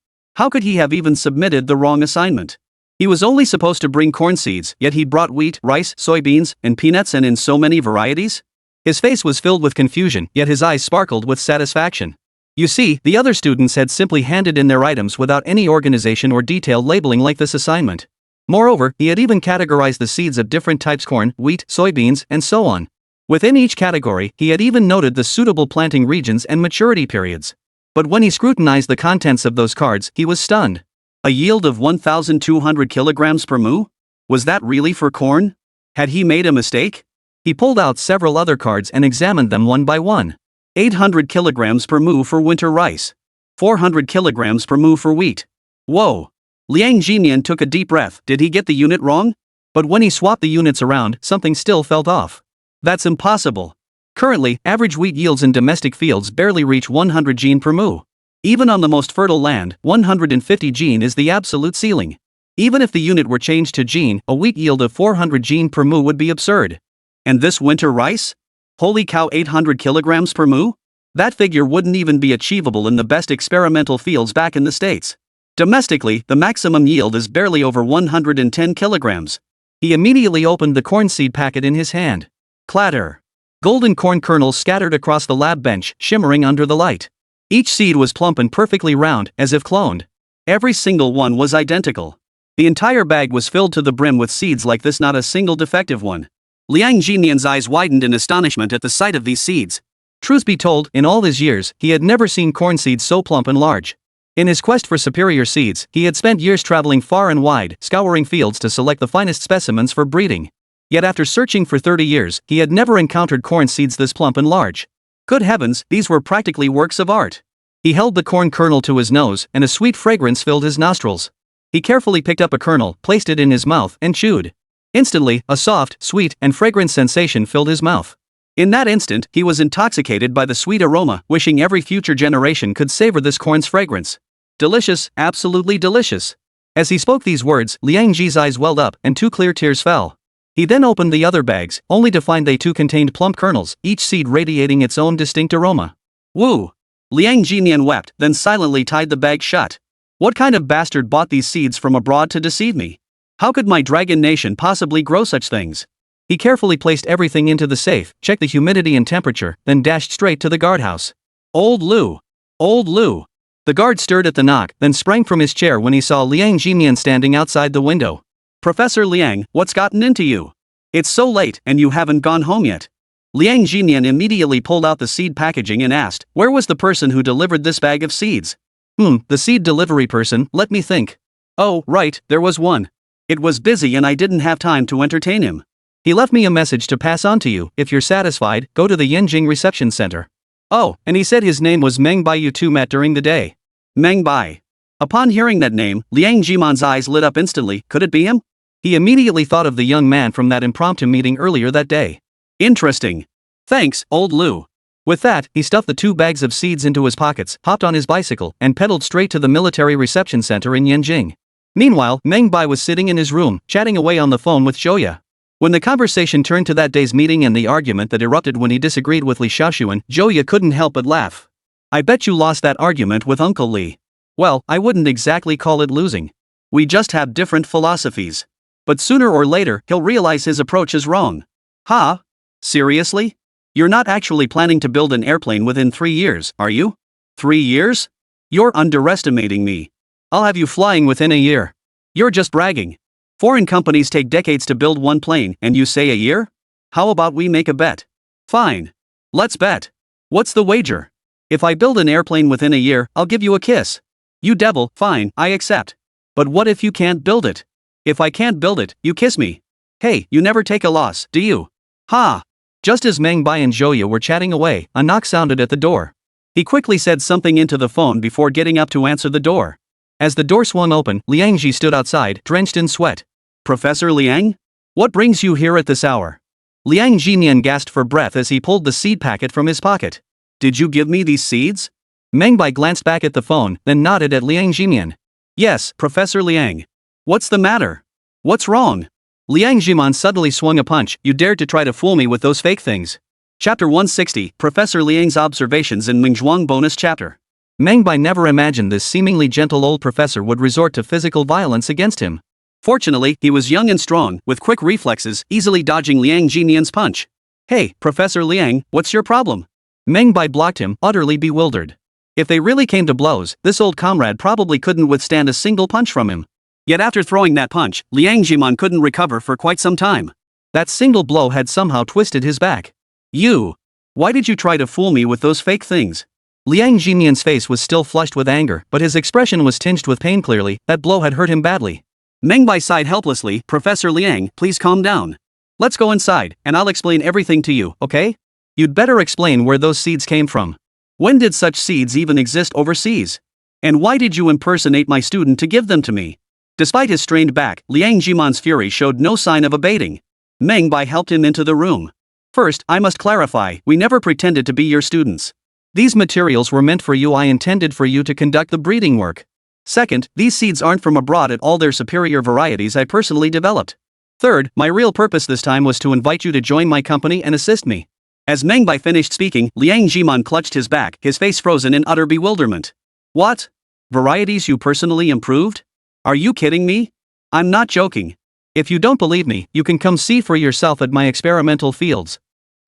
could he have even submitted the wrong assignment? He was only supposed to bring corn seeds, yet he brought wheat, rice, soybeans, and peanuts, and in so many varieties? His face was filled with confusion, yet his eyes sparkled with satisfaction. You see, the other students had simply handed in their items without any organization or detailed labeling like this assignment. Moreover, he had even categorized the seeds of different types: corn, wheat, soybeans, and so on. Within each category, he had even noted the suitable planting regions and maturity periods. But when he scrutinized the contents of those cards, he was stunned. A yield of 1,200 kilograms per mu? Was that really for corn? Had he made a mistake? He pulled out several other cards and examined them one by one. 800 kilograms per mu for winter rice. 400 kilograms per mu for wheat. Whoa! Liang Jinian took a deep breath. Did he get the unit wrong? But when he swapped the units around, something still felt off. That's impossible. Currently, average wheat yields in domestic fields barely reach 100 gene per mu. Even on the most fertile land, 150 gene is the absolute ceiling. Even if the unit were changed to gene, a wheat yield of 400 gene per mu would be absurd. And this winter rice? Holy cow, 800 kilograms per mu? That figure wouldn't even be achievable in the best experimental fields back in the States. Domestically, the maximum yield is barely over 110 kilograms. He immediately opened the corn seed packet in his hand. Clatter. Golden corn kernels scattered across the lab bench, shimmering under the light. Each seed was plump and perfectly round, as if cloned. Every single one was identical. The entire bag was filled to the brim with seeds like this, not a single defective one. Liang Jinian's eyes widened in astonishment at the sight of these seeds. Truth be told, in all his years, he had never seen corn seeds so plump and large. In his quest for superior seeds, he had spent years traveling far and wide, scouring fields to select the finest specimens for breeding. Yet after searching for 30 years, he had never encountered corn seeds this plump and large. Good heavens, these were practically works of art. He held the corn kernel to his nose, and a sweet fragrance filled his nostrils. He carefully picked up a kernel, placed it in his mouth, and chewed. Instantly, a soft, sweet, and fragrant sensation filled his mouth. In that instant, he was intoxicated by the sweet aroma, wishing every future generation could savor this corn's fragrance. Delicious, absolutely delicious. As he spoke these words, Liang Ji's eyes welled up, and 2 clear tears fell. He then opened the other bags, only to find they too contained plump kernels, each seed radiating its own distinct aroma. Woo! Liang Jinian wept, then silently tied the bag shut. What kind of bastard bought these seeds from abroad to deceive me? How could my dragon nation possibly grow such things? He carefully placed everything into the safe, checked the humidity and temperature, then dashed straight to the guardhouse. Old Lu! Old Lu! The guard stirred at the knock, then sprang from his chair when he saw Liang Jinian standing outside the window. Professor Liang, what's gotten into you? It's so late, and you haven't gone home yet. Liang Jinian immediately pulled out the seed packaging and asked, where was the person who delivered this bag of seeds? The seed delivery person, let me think. Oh, right, there was one. It was busy and I didn't have time to entertain him. He left me a message to pass on to you. If you're satisfied, go to the Yanjing reception center. Oh, and he said his name was Meng Bai. You two met during the day. Meng Bai. Upon hearing that name, Liang Jiman's eyes lit up instantly. Could it be him? He immediately thought of the young man from that impromptu meeting earlier that day. Interesting. Thanks, old Lu. With that, he stuffed the 2 bags of seeds into his pockets, hopped on his bicycle, and pedaled straight to the military reception center in Yanjing. Meanwhile, Meng Bai was sitting in his room, chatting away on the phone with Zhouya. When the conversation turned to that day's meeting and the argument that erupted when he disagreed with Li Xiaoxuan, Zhouya couldn't help but laugh. I bet you lost that argument with Uncle Li. Well, I wouldn't exactly call it losing. We just have different philosophies. But sooner or later, he'll realize his approach is wrong. Huh? Seriously? You're not actually planning to build an airplane within 3 years, are you? 3 years? You're underestimating me. I'll have you flying within a year. You're just bragging. Foreign companies take decades to build one plane, and you say a year? How about we make a bet? Fine. Let's bet. What's the wager? If I build an airplane within a year, I'll give you a kiss. You devil, fine, I accept. But what if you can't build it? If I can't build it, you kiss me. Hey, you never take a loss, do you? Ha! Just as Meng Bai and Zhouya were chatting away, a knock sounded at the door. He quickly said something into the phone before getting up to answer the door. As the door swung open, Liang Ji stood outside, drenched in sweat. Professor Liang? What brings you here at this hour? Liang Jinian gasped for breath as he pulled the seed packet from his pocket. Did you give me these seeds? Meng Bai glanced back at the phone, then nodded at Liang Jinian. Yes, Professor Liang. What's the matter? What's wrong? Liang Jiman suddenly swung a punch. You dared to try to fool me with those fake things. Chapter 160, Professor Liang's Observations in Mingzhuang Bonus Chapter. Meng Bai never imagined this seemingly gentle old professor would resort to physical violence against him. Fortunately, he was young and strong, with quick reflexes, easily dodging Liang Jinian's punch. Hey, Professor Liang, what's your problem? Meng Bai blocked him, utterly bewildered. If they really came to blows, this old comrade probably couldn't withstand a single punch from him. Yet after throwing that punch, Liang Jiman couldn't recover for quite some time. That single blow had somehow twisted his back. You! Why did you try to fool me with those fake things? Liang Jimian's face was still flushed with anger, but his expression was tinged with pain. Clearly, that blow had hurt him badly. Meng Bai sighed helplessly. Professor Liang, please calm down. Let's go inside, and I'll explain everything to you, okay? You'd better explain where those seeds came from. When did such seeds even exist overseas? And why did you impersonate my student to give them to me? Despite his strained back, Liang Jiman's fury showed no sign of abating. Meng Bai helped him into the room. First, I must clarify, we never pretended to be your students. These materials were meant for you. I intended for you to conduct the breeding work. Second, these seeds aren't from abroad at all. They're superior varieties I personally developed. Third, my real purpose this time was to invite you to join my company and assist me. As Meng Bai finished speaking, Liang Jiman clutched his back, his face frozen in utter bewilderment. What? Varieties you personally improved? Are you kidding me? I'm not joking. If you don't believe me, you can come see for yourself at my experimental fields.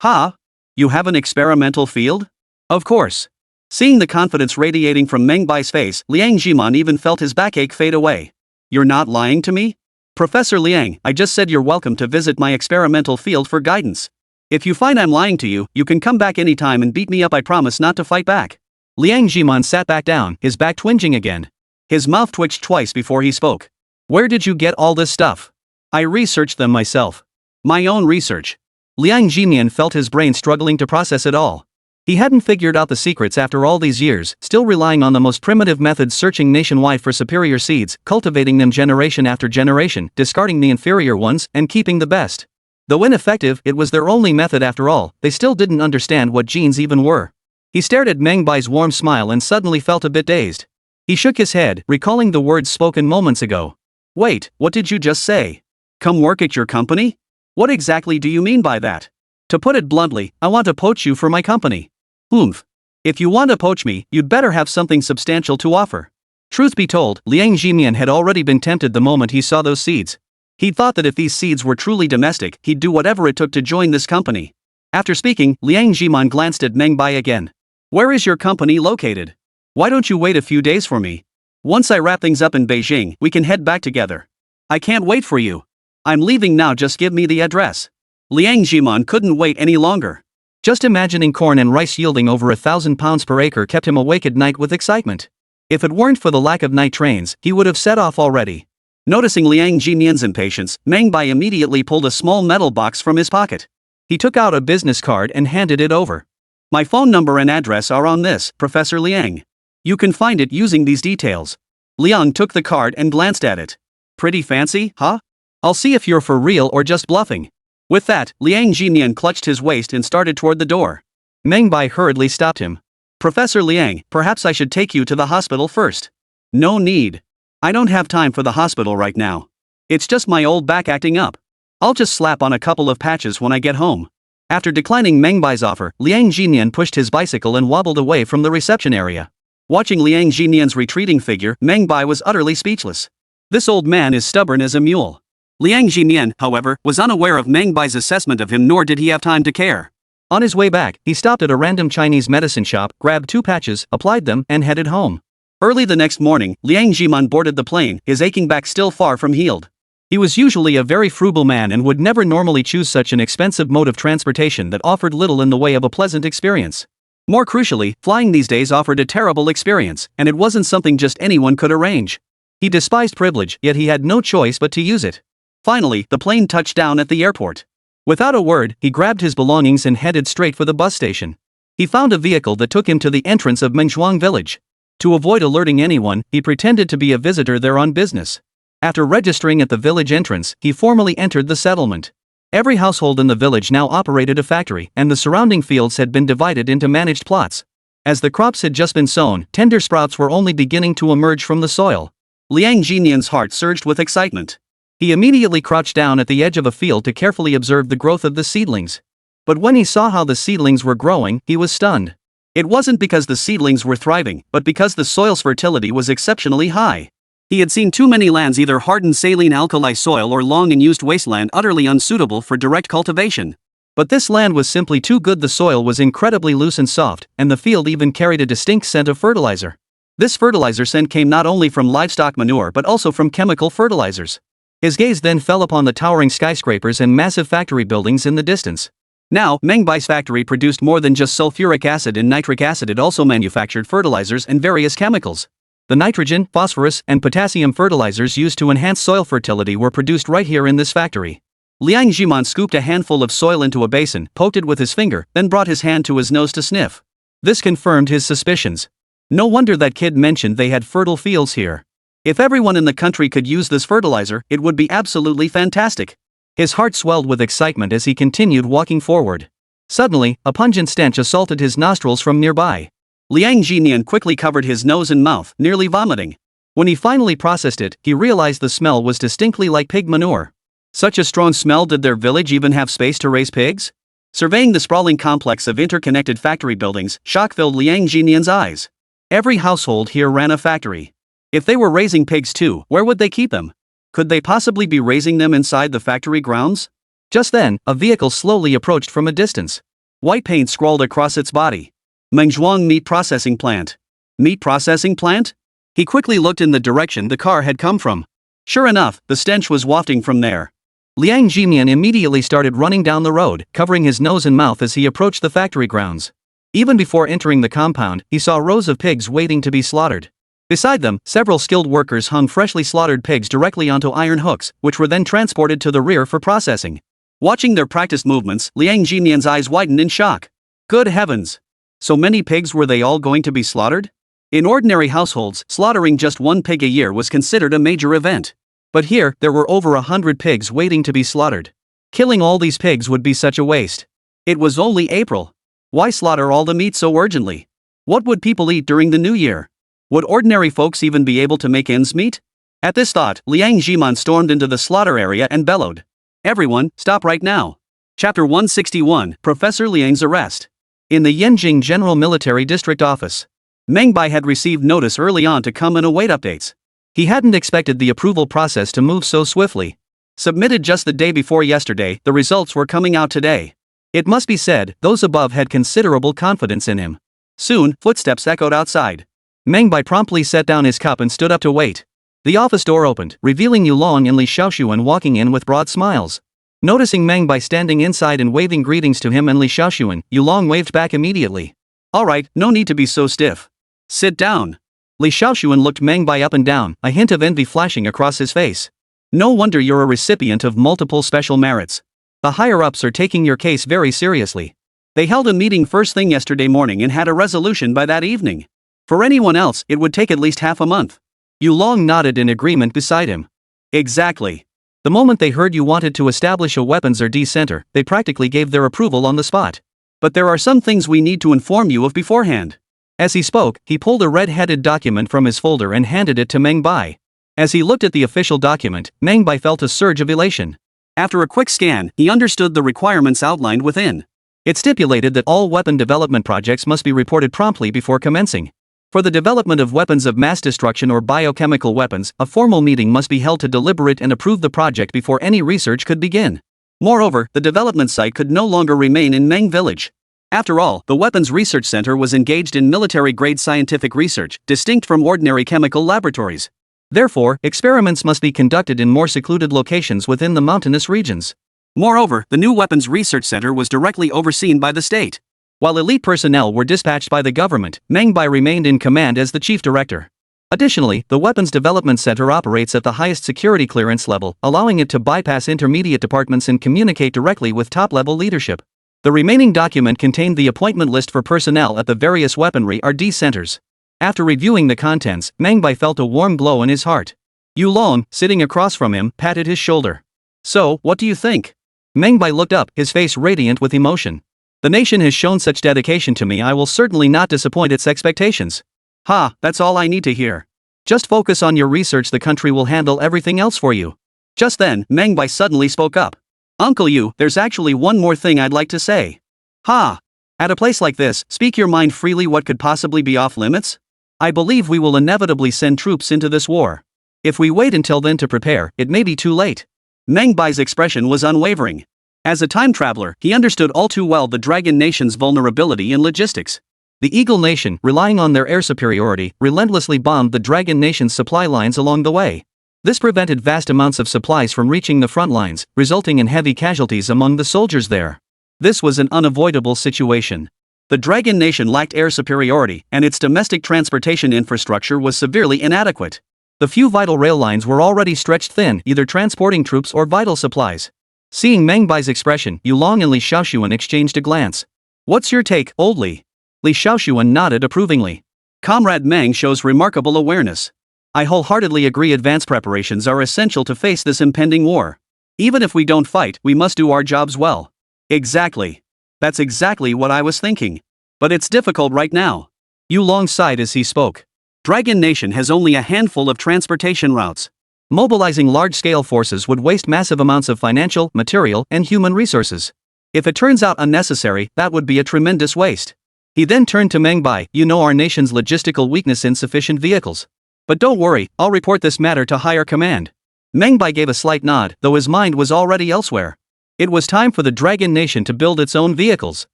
Huh? You have an experimental field? Of course. Seeing the confidence radiating from Meng Bai's face, Liang Jiman even felt his backache fade away. You're not lying to me? Professor Liang, I just said you're welcome to visit my experimental field for guidance. If you find I'm lying to you, you can come back anytime and beat me up. I promise not to fight back. Liang Jiman sat back down, his back twinging again. His mouth twitched twice before he spoke. Where did you get all this stuff? I researched them myself. My own research. Liang Jiman felt his brain struggling to process it all. He hadn't figured out the secrets after all these years, still relying on the most primitive methods, searching nationwide for superior seeds, cultivating them generation after generation, discarding the inferior ones, and keeping the best. Though ineffective, it was their only method after all. They still didn't understand what genes even were. He stared at Meng Bai's warm smile and suddenly felt a bit dazed. He shook his head, recalling the words spoken moments ago. Wait, what did you just say? Come work at your company? What exactly do you mean by that? To put it bluntly, I want to poach you for my company. Oomph. If you want to poach me, you'd better have something substantial to offer. Truth be told, Liang Jimian had already been tempted the moment he saw those seeds. He thought that if these seeds were truly domestic, he'd do whatever it took to join this company. After speaking, Liang Jiman glanced at Meng Bai again. Where is your company located? Why don't you wait a few days for me? Once I wrap things up in Beijing, we can head back together. I can't wait for you. I'm leaving now, just give me the address. Liang Jiman couldn't wait any longer. Just imagining corn and rice yielding over 1,000 pounds per acre kept him awake at night with excitement. If it weren't for the lack of night trains, he would have set off already. Noticing Liang Jimian's impatience, Meng Bai immediately pulled a small metal box from his pocket. He took out a business card and handed it over. My phone number and address are on this, Professor Liang. You can find it using these details. Liang took the card and glanced at it. Pretty fancy, huh? I'll see if you're for real or just bluffing. With that, Liang Jimian clutched his waist and started toward the door. Meng Bai hurriedly stopped him. Professor Liang, perhaps I should take you to the hospital first. No need. I don't have time for the hospital right now. It's just my old back acting up. I'll just slap on a couple of patches when I get home. After declining Meng Bai's offer, Liang Jimian pushed his bicycle and wobbled away from the reception area. Watching Liang Jimian's retreating figure, Meng Bai was utterly speechless. This old man is stubborn as a mule. Liang Jimian, however, was unaware of Meng Bai's assessment of him, nor did he have time to care. On his way back, he stopped at a random Chinese medicine shop, grabbed 2 patches, applied them, and headed home. Early the next morning, Liang Jiman boarded the plane, his aching back still far from healed. He was usually a very frugal man and would never normally choose such an expensive mode of transportation that offered little in the way of a pleasant experience. More crucially, flying these days offered a terrible experience, and it wasn't something just anyone could arrange. He despised privilege, yet he had no choice but to use it. Finally, the plane touched down at the airport. Without a word, he grabbed his belongings and headed straight for the bus station. He found a vehicle that took him to the entrance of Mengzhuang village. To avoid alerting anyone, he pretended to be a visitor there on business. After registering at the village entrance, he formally entered the settlement. Every household in the village now operated a factory, and the surrounding fields had been divided into managed plots. As the crops had just been sown, tender sprouts were only beginning to emerge from the soil. Liang Jimian's heart surged with excitement. He immediately crouched down at the edge of a field to carefully observe the growth of the seedlings. But when he saw how the seedlings were growing, he was stunned. It wasn't because the seedlings were thriving, but because the soil's fertility was exceptionally high. He had seen too many lands either hardened saline alkali soil or long and used wasteland utterly unsuitable for direct cultivation. But this land was simply too good. The soil was incredibly loose and soft, and the field even carried a distinct scent of fertilizer. This fertilizer scent came not only from livestock manure but also from chemical fertilizers. His gaze then fell upon the towering skyscrapers and massive factory buildings in the distance. Now, Meng Bai's factory produced more than just sulfuric acid and nitric acid, it also manufactured fertilizers and various chemicals. The nitrogen, phosphorus, and potassium fertilizers used to enhance soil fertility were produced right here in this factory. Liang Jiman scooped a handful of soil into a basin, poked it with his finger, then brought his hand to his nose to sniff. This confirmed his suspicions. No wonder that kid mentioned they had fertile fields here. If everyone in the country could use this fertilizer, it would be absolutely fantastic. His heart swelled with excitement as he continued walking forward. Suddenly, a pungent stench assaulted his nostrils from nearby. Liang Jinian quickly covered his nose and mouth, nearly vomiting. When he finally processed it, he realized the smell was distinctly like pig manure. Such a strong smell. Did their village even have space to raise pigs? Surveying the sprawling complex of interconnected factory buildings, shock filled Liang Jinian's eyes. Every household here ran a factory. If they were raising pigs too, where would they keep them? Could they possibly be raising them inside the factory grounds? Just then, a vehicle slowly approached from a distance. White paint scrawled across its body. Mengzhuang Meat Processing Plant. Meat processing plant? He quickly looked in the direction the car had come from. Sure enough, the stench was wafting from there. Liang Jimian immediately started running down the road, covering his nose and mouth as he approached the factory grounds. Even before entering the compound, he saw rows of pigs waiting to be slaughtered. Beside them, several skilled workers hung freshly slaughtered pigs directly onto iron hooks, which were then transported to the rear for processing. Watching their practiced movements, Liang Jimian's eyes widened in shock. Good heavens! So many pigs, were they all going to be slaughtered? In ordinary households, slaughtering just one pig a year was considered a major event. But here, there were over 100 pigs waiting to be slaughtered. Killing all these pigs would be such a waste. It was only April. Why slaughter all the meat so urgently? What would people eat during the new year? Would ordinary folks even be able to make ends meet? At this thought, Liang Jiman stormed into the slaughter area and bellowed. Everyone, stop right now. Chapter 161, Professor Liang's Arrest. In the Yanjing General Military District Office. Meng Bai had received notice early on to come and await updates. He hadn't expected the approval process to move so swiftly. Submitted just the day before yesterday, the results were coming out today. It must be said, those above had considerable confidence in him. Soon, footsteps echoed outside. Meng Bai promptly set down his cup and stood up to wait. The office door opened, revealing Yulong and Li Xiaoshuan walking in with broad smiles. Noticing Meng Bai standing inside and waving greetings to him and Li Xiaoshuan, Yulong waved back immediately. Alright, no need to be so stiff. Sit down. Li Xiaoshuan looked Meng Bai up and down, a hint of envy flashing across his face. No wonder you're a recipient of multiple special merits. The higher-ups are taking your case very seriously. They held a meeting first thing yesterday morning and had a resolution by that evening. For anyone else, it would take at least half a month. Yulong nodded in agreement beside him. Exactly. The moment they heard you wanted to establish a weapons R&D center, they practically gave their approval on the spot. But there are some things we need to inform you of beforehand. As he spoke, he pulled a red-headed document from his folder and handed it to Meng Bai. As he looked at the official document, Meng Bai felt a surge of elation. After a quick scan, he understood the requirements outlined within. It stipulated that all weapon development projects must be reported promptly before commencing. For the development of weapons of mass destruction or biochemical weapons, a formal meeting must be held to deliberate and approve the project before any research could begin. Moreover, the development site could no longer remain in Meng Village. After all, the Weapons Research Center was engaged in military-grade scientific research, distinct from ordinary chemical laboratories. Therefore, experiments must be conducted in more secluded locations within the mountainous regions. Moreover, the new Weapons Research Center was directly overseen by the state. While elite personnel were dispatched by the government, Meng Bai remained in command as the chief director. Additionally, the Weapons Development Center operates at the highest security clearance level, allowing it to bypass intermediate departments and communicate directly with top-level leadership. The remaining document contained the appointment list for personnel at the various weaponry R&D centers. After reviewing the contents, Meng Bai felt a warm glow in his heart. Yulong, sitting across from him, patted his shoulder. So, what do you think? Meng Bai looked up, his face radiant with emotion. The nation has shown such dedication to me, I will certainly not disappoint its expectations. Ha, that's all I need to hear. Just focus on your research, the country will handle everything else for you. Just then, Meng Bai suddenly spoke up. Uncle Yu, there's actually one more thing I'd like to say. Ha! At a place like this, speak your mind freely. What could possibly be off limits? I believe we will inevitably send troops into this war. If we wait until then to prepare, it may be too late. Meng Bai's expression was unwavering. As a time traveler, he understood all too well the Dragon Nation's vulnerability in logistics. The Eagle Nation, relying on their air superiority, relentlessly bombed the Dragon Nation's supply lines along the way. This prevented vast amounts of supplies from reaching the front lines, resulting in heavy casualties among the soldiers there. This was an unavoidable situation. The Dragon Nation lacked air superiority, and its domestic transportation infrastructure was severely inadequate. The few vital rail lines were already stretched thin, either transporting troops or vital supplies. Seeing Meng Bai's expression, Yulong and Li Xiaoshuan exchanged a glance. "What's your take, old Li?" Li Xiaoshuan nodded approvingly. "Comrade Meng shows remarkable awareness. I wholeheartedly agree advance preparations are essential to face this impending war. Even if we don't fight, we must do our jobs well." "Exactly. That's exactly what I was thinking. But it's difficult right now." Yulong sighed as he spoke. "Dragon Nation has only a handful of transportation routes. Mobilizing large-scale forces would waste massive amounts of financial, material, and human resources. If it turns out unnecessary, that would be a tremendous waste." He then turned to Meng Bai. "You know our nation's logistical weakness: insufficient vehicles. But don't worry, I'll report this matter to higher command." Meng Bai gave a slight nod, though his mind was already elsewhere. It was time for the Dragon Nation to build its own vehicles.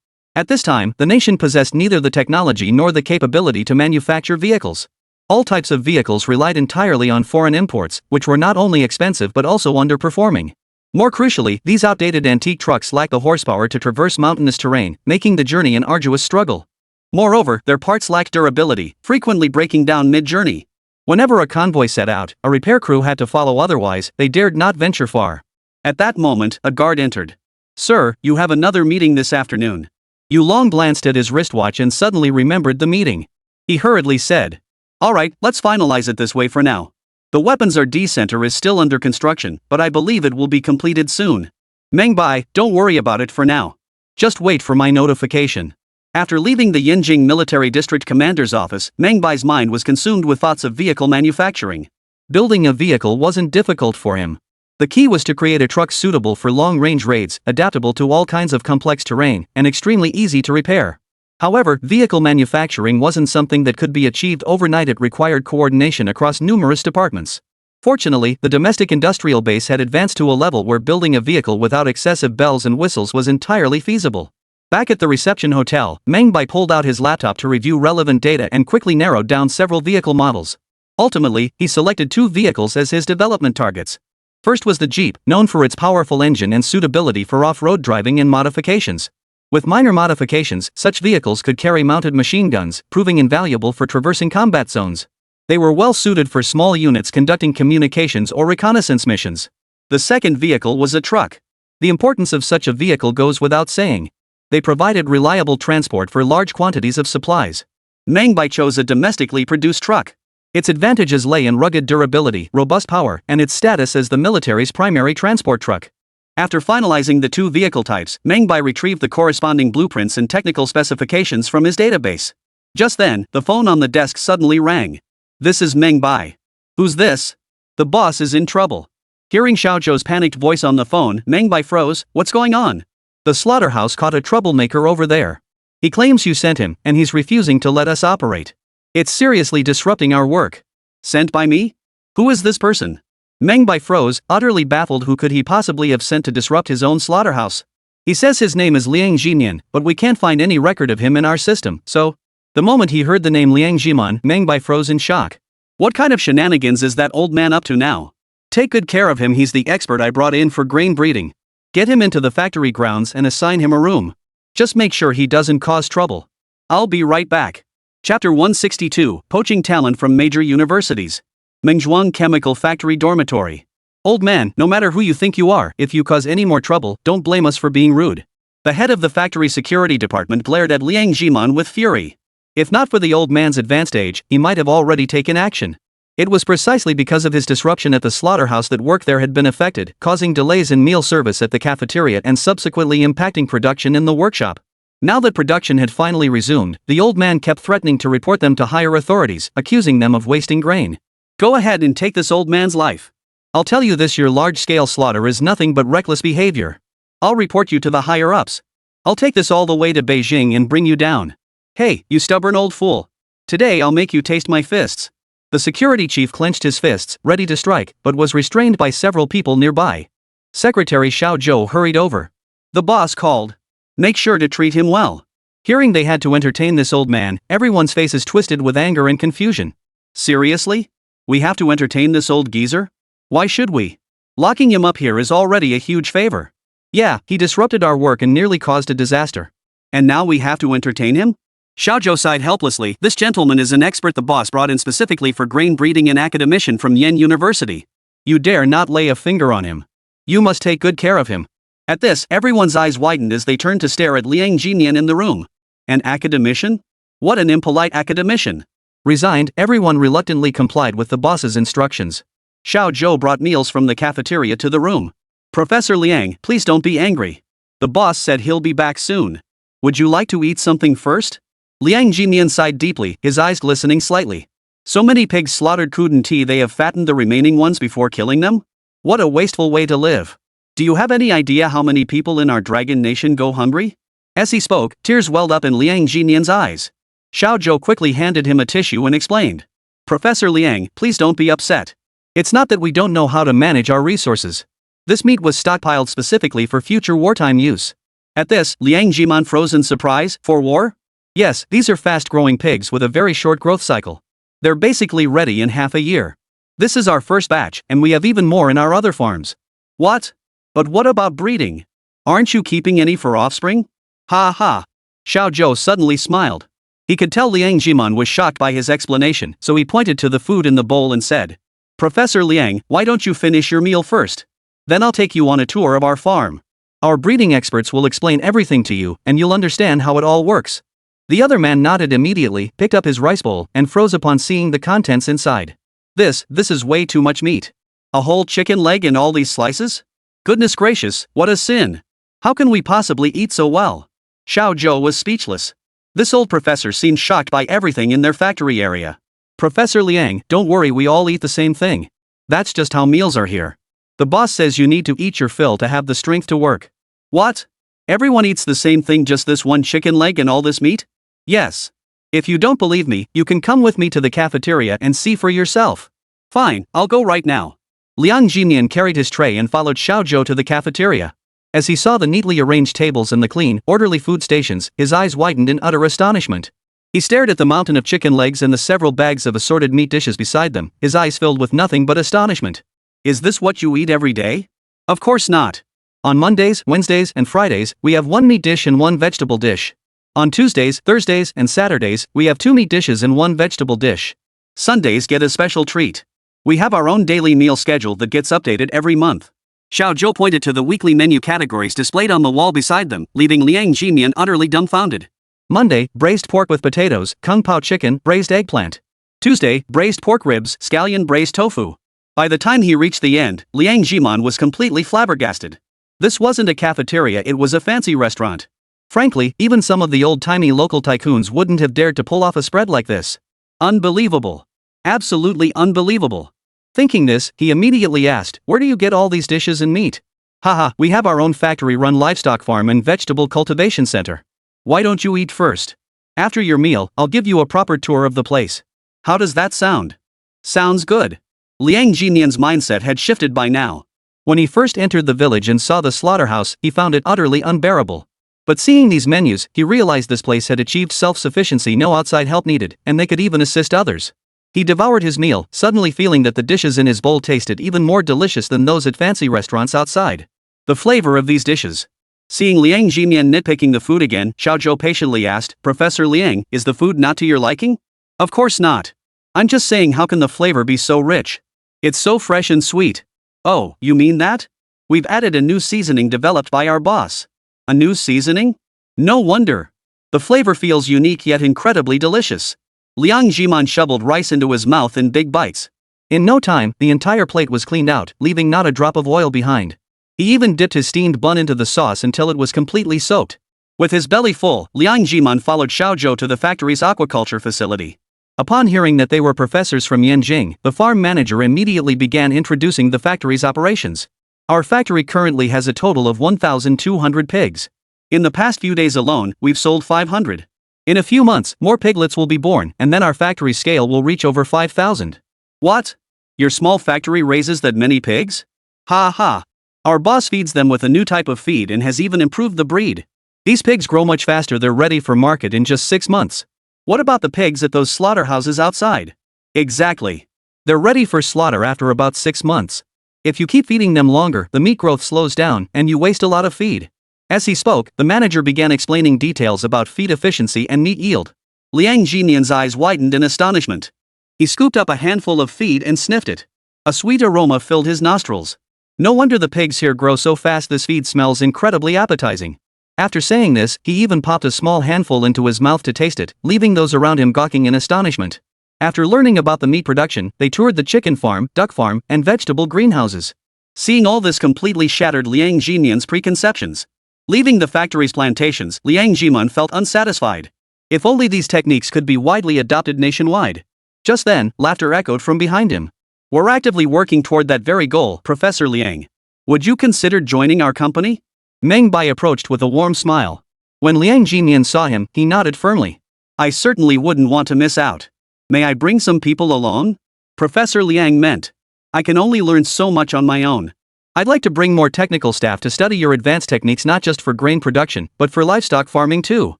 At this time, the nation possessed neither the technology nor the capability to manufacture vehicles. All types of vehicles relied entirely on foreign imports, which were not only expensive but also underperforming. More crucially, these outdated antique trucks lacked the horsepower to traverse mountainous terrain, making the journey an arduous struggle. Moreover, their parts lacked durability, frequently breaking down mid-journey. Whenever a convoy set out, a repair crew had to follow, otherwise, they dared not venture far. At that moment, a guard entered. "Sir, you have another meeting this afternoon." Yulong glanced at his wristwatch and suddenly remembered the meeting. He hurriedly said, "All right, let's finalize it this way for now. The weapons R&D center is still under construction, but I believe it will be completed soon. Meng Bai, don't worry about it for now. Just wait for my notification." After leaving the Yinjing Military District Commander's office, Meng Bai's mind was consumed with thoughts of vehicle manufacturing. Building a vehicle wasn't difficult for him. The key was to create a truck suitable for long-range raids, adaptable to all kinds of complex terrain, and extremely easy to repair. However, vehicle manufacturing wasn't something that could be achieved overnight. It required coordination across numerous departments. Fortunately, the domestic industrial base had advanced to a level where building a vehicle without excessive bells and whistles was entirely feasible. Back at the reception hotel, Meng Bai pulled out his laptop to review relevant data and quickly narrowed down several vehicle models. Ultimately, he selected 2 vehicles as his development targets. First was the Jeep, known for its powerful engine and suitability for off-road driving and modifications. With minor modifications, such vehicles could carry mounted machine guns, proving invaluable for traversing combat zones. They were well suited for small units conducting communications or reconnaissance missions. The second vehicle was a truck. The importance of such a vehicle goes without saying. They provided reliable transport for large quantities of supplies. Meng Bai chose a domestically produced truck. Its advantages lay in rugged durability, robust power, and its status as the military's primary transport truck. After finalizing the 2 vehicle types, Meng Bai retrieved the corresponding blueprints and technical specifications from his database. Just then, the phone on the desk suddenly rang. "This is Meng Bai." "Who's this?" "The boss is in trouble." Hearing Xiao Zhou's panicked voice on the phone, Meng Bai froze. "What's going on?" "The slaughterhouse caught a troublemaker over there. He claims you sent him, and he's refusing to let us operate. It's seriously disrupting our work." "Sent by me? Who is this person?" Meng Bai froze, utterly baffled. Who could he possibly have sent to disrupt his own slaughterhouse? "He says his name is Liang Zhinian, but we can't find any record of him in our system, so..." The moment he heard the name Liang Zhiman, Meng Bai froze in shock. What kind of shenanigans is that old man up to now? Take good care of him. He's the expert I brought in for grain breeding. Get him into the factory grounds and assign him a room. Just make sure he doesn't cause trouble. I'll be right back. Chapter 162, Poaching Talent from Major Universities. Mengzhuang Chemical Factory Dormitory. "Old man, no matter who you think you are, if you cause any more trouble, don't blame us for being rude." The head of the factory security department glared at Liang Zhiman with fury. If not for the old man's advanced age, he might have already taken action. It was precisely because of his disruption at the slaughterhouse that work there had been affected, causing delays in meal service at the cafeteria and subsequently impacting production in the workshop. Now that production had finally resumed, the old man kept threatening to report them to higher authorities, accusing them of wasting grain. "Go ahead and take this old man's life. I'll tell you this: your large-scale slaughter is nothing but reckless behavior. I'll report you to the higher-ups. I'll take this all the way to Beijing and bring you down. Hey, you stubborn old fool. Today I'll make you taste my fists." The security chief clenched his fists, ready to strike, but was restrained by several people nearby. Secretary Xiao Zhou hurried over. "The boss called. Make sure to treat him well." Hearing they had to entertain this old man, everyone's faces twisted with anger and confusion. "Seriously? We have to entertain this old geezer? Why should we? Locking him up here is already a huge favor." Yeah, he disrupted our work and nearly caused a disaster. And now we have to entertain him? Xiaozhou sighed helplessly. This gentleman is an expert the boss brought in specifically for grain breeding and academician from Yen University. You dare not lay a finger on him. You must take good care of him. At this, everyone's eyes widened as they turned to stare at Liang Jinian in the room. An academician? What an impolite academician. Resigned, everyone reluctantly complied with the boss's instructions. Xiao Zhou brought meals from the cafeteria to the room. Professor Liang, please don't be angry. The boss said he'll be back soon. Would you like to eat something first? Liang Jinian sighed deeply, his eyes glistening slightly. So many pigs slaughtered couldn't they have fattened the remaining ones before killing them? What a wasteful way to live. Do you have any idea how many people in our dragon nation go hungry? As he spoke, tears welled up in Liang Jinian's eyes. Xiao Zhou quickly handed him a tissue and explained. Professor Liang, please don't be upset. It's not that we don't know how to manage our resources. This meat was stockpiled specifically for future wartime use. At this, Liang Jiman froze in surprise. For war? Yes, these are fast-growing pigs with a very short growth cycle. They're basically ready in half a year. This is our first batch, and we have even more in our other farms. What? But what about breeding? Aren't you keeping any for offspring? Ha ha. Xiao Zhou suddenly smiled. He could tell Liang Jiman was shocked by his explanation, so he pointed to the food in the bowl and said, Professor Liang, why don't you finish your meal first? Then I'll take you on a tour of our farm. Our breeding experts will explain everything to you, and you'll understand how it all works. The other man nodded immediately, picked up his rice bowl, and froze upon seeing the contents inside. This is way too much meat. A whole chicken leg in all these slices? Goodness gracious, what a sin. How can we possibly eat so well? Xiao Zhou was speechless. This old professor seemed shocked by everything in their factory area. Professor Liang, don't worry, we all eat the same thing. That's just how meals are here. The boss says you need to eat your fill to have the strength to work. What? Everyone eats the same thing, just this one chicken leg and all this meat? Yes. If you don't believe me, you can come with me to the cafeteria and see for yourself. Fine, I'll go right now. Liang Jinian carried his tray and followed Xiao Zhou to the cafeteria. As he saw the neatly arranged tables and the clean, orderly food stations, his eyes widened in utter astonishment. He stared at the mountain of chicken legs and the several bags of assorted meat dishes beside them, his eyes filled with nothing but astonishment. Is this what you eat every day? Of course not. On Mondays, Wednesdays, and Fridays, we have one meat dish and one vegetable dish. On Tuesdays, Thursdays, and Saturdays, we have 2 meat dishes and 1 vegetable dish. Sundays get a special treat. We have our own daily meal schedule that gets updated every month. Xiao Zhou pointed to the weekly menu categories displayed on the wall beside them, leaving Liang Jinian utterly dumbfounded. Monday, braised pork with potatoes, kung pao chicken, braised eggplant. Tuesday, braised pork ribs, scallion braised tofu. By the time he reached the end, Liang Jiman was completely flabbergasted. This wasn't a cafeteria, it was a fancy restaurant. Frankly, even some of the old-timey local tycoons wouldn't have dared to pull off a spread like this. Unbelievable. Absolutely unbelievable. Thinking this, he immediately asked, where do you get all these dishes and meat? Haha, we have our own factory-run livestock farm and vegetable cultivation center. Why don't you eat first? After your meal, I'll give you a proper tour of the place. How does that sound? Sounds good. Liang Jinian's mindset had shifted by now. When he first entered the village and saw the slaughterhouse, he found it utterly unbearable. But seeing these menus, he realized this place had achieved self-sufficiency, no outside help needed, and they could even assist others. He devoured his meal, suddenly feeling that the dishes in his bowl tasted even more delicious than those at fancy restaurants outside. The flavor of these dishes. Seeing Liang Jinian nitpicking the food again, Xiao Zhou patiently asked, Professor Liang, is the food not to your liking? Of course not. I'm just saying, how can the flavor be so rich? It's so fresh and sweet. Oh, you mean that? We've added a new seasoning developed by our boss. A new seasoning? No wonder. The flavor feels unique yet incredibly delicious. Liang Jiman shoveled rice into his mouth in big bites. In no time, the entire plate was cleaned out, leaving not a drop of oil behind. He even dipped his steamed bun into the sauce until it was completely soaked. With his belly full, Liang Jiman followed Xiao Zhou to the factory's aquaculture facility. Upon hearing that they were professors from Yanjing, the farm manager immediately began introducing the factory's operations. Our factory currently has a total of 1,200 pigs. In the past few days alone, we've sold 500. In a few months, more piglets will be born, and then our factory scale will reach over 5,000. What? Your small factory raises that many pigs? Ha ha. Our boss feeds them with a new type of feed and has even improved the breed. These pigs grow much faster, they're ready for market in just 6 months. What about the pigs at those slaughterhouses outside? Exactly. They're ready for slaughter after about 6 months. If you keep feeding them longer, the meat growth slows down, and you waste a lot of feed. As he spoke, the manager began explaining details about feed efficiency and meat yield. Liang Jinian's eyes widened in astonishment. He scooped up a handful of feed and sniffed it. A sweet aroma filled his nostrils. No wonder the pigs here grow so fast. This feed smells incredibly appetizing. After saying this, he even popped a small handful into his mouth to taste it, leaving those around him gawking in astonishment. After learning about the meat production, they toured the chicken farm, duck farm, and vegetable greenhouses. Seeing all this completely shattered Liang Jinian's preconceptions. Leaving the factory's plantations, Liang Jiman felt unsatisfied. If only these techniques could be widely adopted nationwide. Just then, laughter echoed from behind him. We're actively working toward that very goal, Professor Liang. Would you consider joining our company? Meng Bai approached with a warm smile. When Liang Jinian saw him, he nodded firmly. I certainly wouldn't want to miss out. May I bring some people along? Professor Liang meant. I can only learn so much on my own. I'd like to bring more technical staff to study your advanced techniques not just for grain production, but for livestock farming too.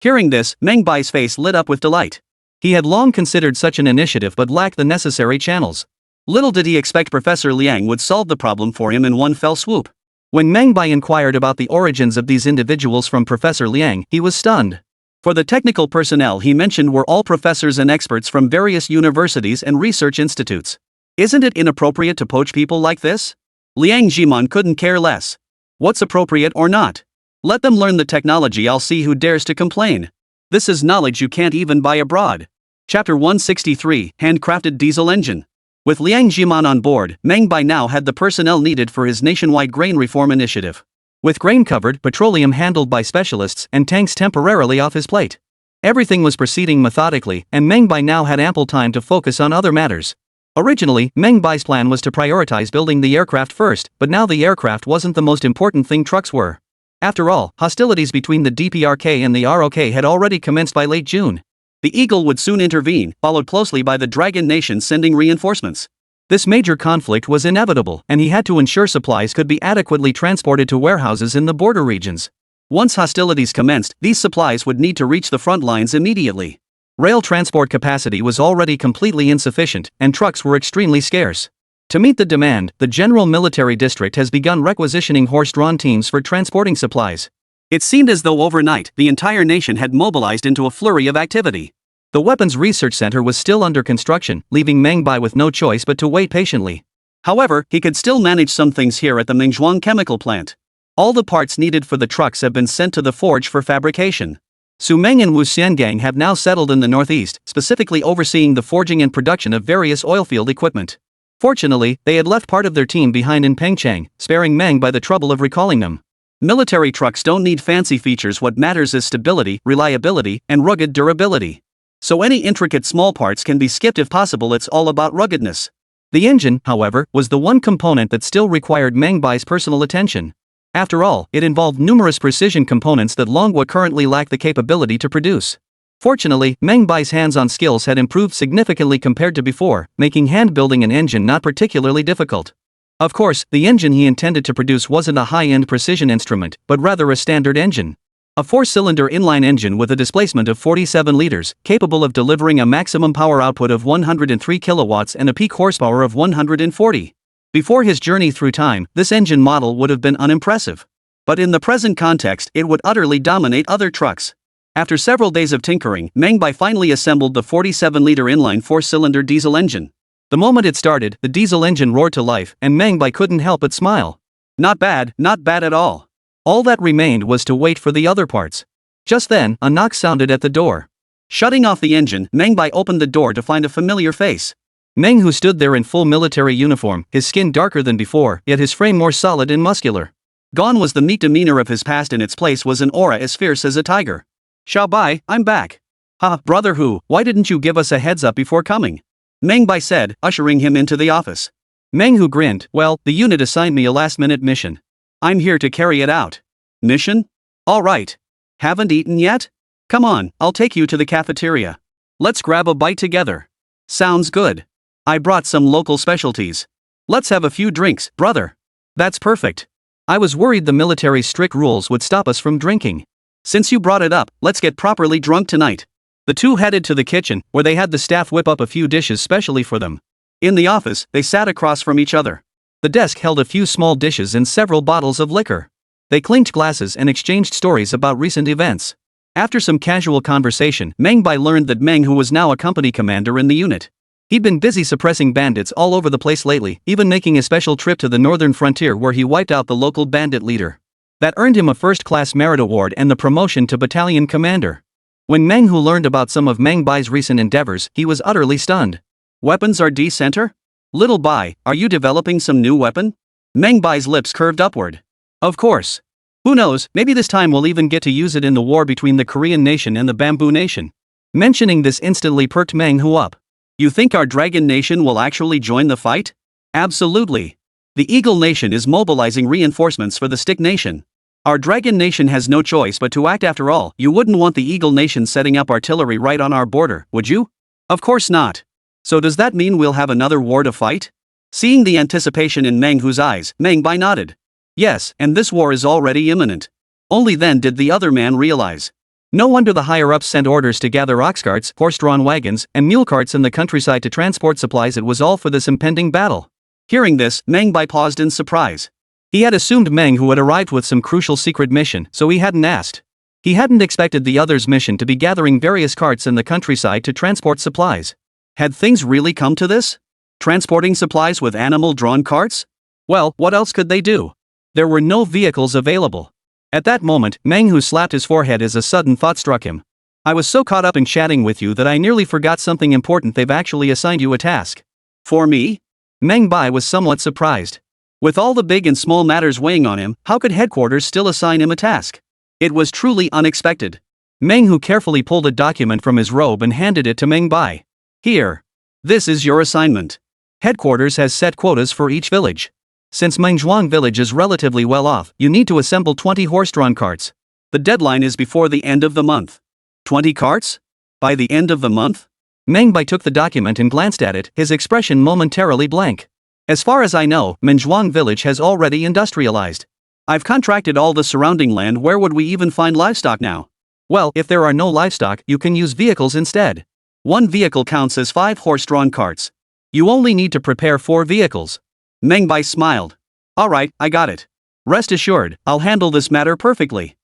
Hearing this, Meng Bai's face lit up with delight. He had long considered such an initiative but lacked the necessary channels. Little did he expect Professor Liang would solve the problem for him in one fell swoop. When Meng Bai inquired about the origins of these individuals from Professor Liang, he was stunned. For the technical personnel he mentioned were all professors and experts from various universities and research institutes. Isn't it inappropriate to poach people like this? Liang Jiman couldn't care less. What's appropriate or not? Let them learn the technology. I'll see who dares to complain. This is knowledge you can't even buy abroad. Chapter 163, Handcrafted Diesel Engine. With Liang Jiman on board, Meng Bai now had the personnel needed for his nationwide grain reform initiative. With grain covered, petroleum handled by specialists, and tanks temporarily off his plate. Everything was proceeding methodically, and Meng Bai now had ample time to focus on other matters. Originally, Meng Bai's plan was to prioritize building the aircraft first, but now the aircraft wasn't the most important thing, trucks were. After all, hostilities between the DPRK and the ROK had already commenced by late June. The Eagle would soon intervene, followed closely by the Dragon Nation sending reinforcements. This major conflict was inevitable, and he had to ensure supplies could be adequately transported to warehouses in the border regions. Once hostilities commenced, these supplies would need to reach the front lines immediately. Rail transport capacity was already completely insufficient, and trucks were extremely scarce. To meet the demand, the General Military District has begun requisitioning horse-drawn teams for transporting supplies. It seemed as though overnight, the entire nation had mobilized into a flurry of activity. The Weapons Research Center was still under construction, leaving Meng Bai with no choice but to wait patiently. However, he could still manage some things here at the Mengzhuang chemical plant. All the parts needed for the trucks have been sent to the forge for fabrication. Su Meng and Wu Xiangang have now settled in the northeast, specifically overseeing the forging and production of various oilfield equipment. Fortunately, they had left part of their team behind in Pengcheng, sparing Meng Bai the trouble of recalling them. Military trucks don't need fancy features. What matters is stability, reliability, and rugged durability. So any intricate small parts can be skipped if possible. It's all about ruggedness. The engine, however, was the one component that still required Meng Bai's personal attention. After all, it involved numerous precision components that Longhua currently lacked the capability to produce. Fortunately, Meng Bai's hands-on skills had improved significantly compared to before, making hand-building an engine not particularly difficult. Of course, the engine he intended to produce wasn't a high-end precision instrument, but rather a standard engine. A 4-cylinder inline engine with a displacement of 47 liters, capable of delivering a maximum power output of 103 kilowatts and a peak horsepower of 140. Before his journey through time, this engine model would have been unimpressive. But in the present context, it would utterly dominate other trucks. After several days of tinkering, Meng Bai finally assembled the 47-liter inline 4-cylinder diesel engine. The moment it started, the diesel engine roared to life, and Meng Bai couldn't help but smile. Not bad at all. All that remained was to wait for the other parts. Just then, a knock sounded at the door. Shutting off the engine, Meng Bai opened the door to find a familiar face. Meng, who stood there in full military uniform, his skin darker than before, yet his frame more solid and muscular. Gone was the meek demeanor of his past. In its place was an aura as fierce as a tiger. Xiao Bai, I'm back. Ha, brother Hu, why didn't you give us a heads up before coming? Meng Bai said, ushering him into the office. Meng Hu grinned. Well, the unit assigned me a last-minute mission. I'm here to carry it out. Mission? All right. Haven't eaten yet? Come on, I'll take you to the cafeteria. Let's grab a bite together. Sounds good. I brought some local specialties. Let's have a few drinks, brother. That's perfect. I was worried the military's strict rules would stop us from drinking. Since you brought it up, let's get properly drunk tonight. The two headed to the kitchen, where they had the staff whip up a few dishes specially for them. In the office, they sat across from each other. The desk held a few small dishes and several bottles of liquor. They clinked glasses and exchanged stories about recent events. After some casual conversation, Meng Bai learned that Meng, who was now a company commander in the unit. He'd been busy suppressing bandits all over the place lately, even making a special trip to the northern frontier where he wiped out the local bandit leader. That earned him a first-class merit award and the promotion to battalion commander. When Meng Hu learned about some of Meng Bai's recent endeavors, he was utterly stunned. Weapons are D-center? Little Bai, are you developing some new weapon? Meng Bai's lips curved upward. Of course. Who knows, maybe this time we'll even get to use it in the war between the Korean nation and the Bamboo nation. Mentioning this instantly perked Meng Hu up. You think our Dragon nation will actually join the fight? Absolutely. The Eagle nation is mobilizing reinforcements for the Stick nation. Our Dragon nation has no choice but to act. After all, you wouldn't want the Eagle nation setting up artillery right on our border, would you? Of course not. So does that mean we'll have another war to fight? Seeing the anticipation in Meng Hu's eyes, Meng Bai nodded. Yes, and this war is already imminent. Only then did the other man realize. No wonder the higher-ups sent orders to gather ox carts, horse-drawn wagons, and mule carts in the countryside to transport supplies. It was all for this impending battle. Hearing this, Meng Bai paused in surprise. He had assumed Meng Hu had arrived with some crucial secret mission, so he hadn't asked. He hadn't expected the other's mission to be gathering various carts in the countryside to transport supplies. Had things really come to this? Transporting supplies with animal-drawn carts? Well, what else could they do? There were no vehicles available. At that moment, Meng Hu slapped his forehead as a sudden thought struck him. I was so caught up in chatting with you that I nearly forgot something important. They've actually assigned you a task. For me? Meng Bai was somewhat surprised. With all the big and small matters weighing on him, how could headquarters still assign him a task? It was truly unexpected. Meng Hu carefully pulled a document from his robe and handed it to Meng Bai. Here. This is your assignment. Headquarters has set quotas for each village. Since Mengzhuang village is relatively well off, you need to assemble 20 horse-drawn carts. The deadline is before the end of the month. 20 carts? By the end of the month? Meng Bai took the document and glanced at it, his expression momentarily blank. As far as I know, Mengzhuang village has already industrialized. I've contracted all the surrounding land. Where would we even find livestock now? Well, if there are no livestock, you can use vehicles instead. One vehicle counts as 5 horse-drawn carts. You only need to prepare 4 vehicles. Meng Bai smiled. Alright, I got it. Rest assured, I'll handle this matter perfectly.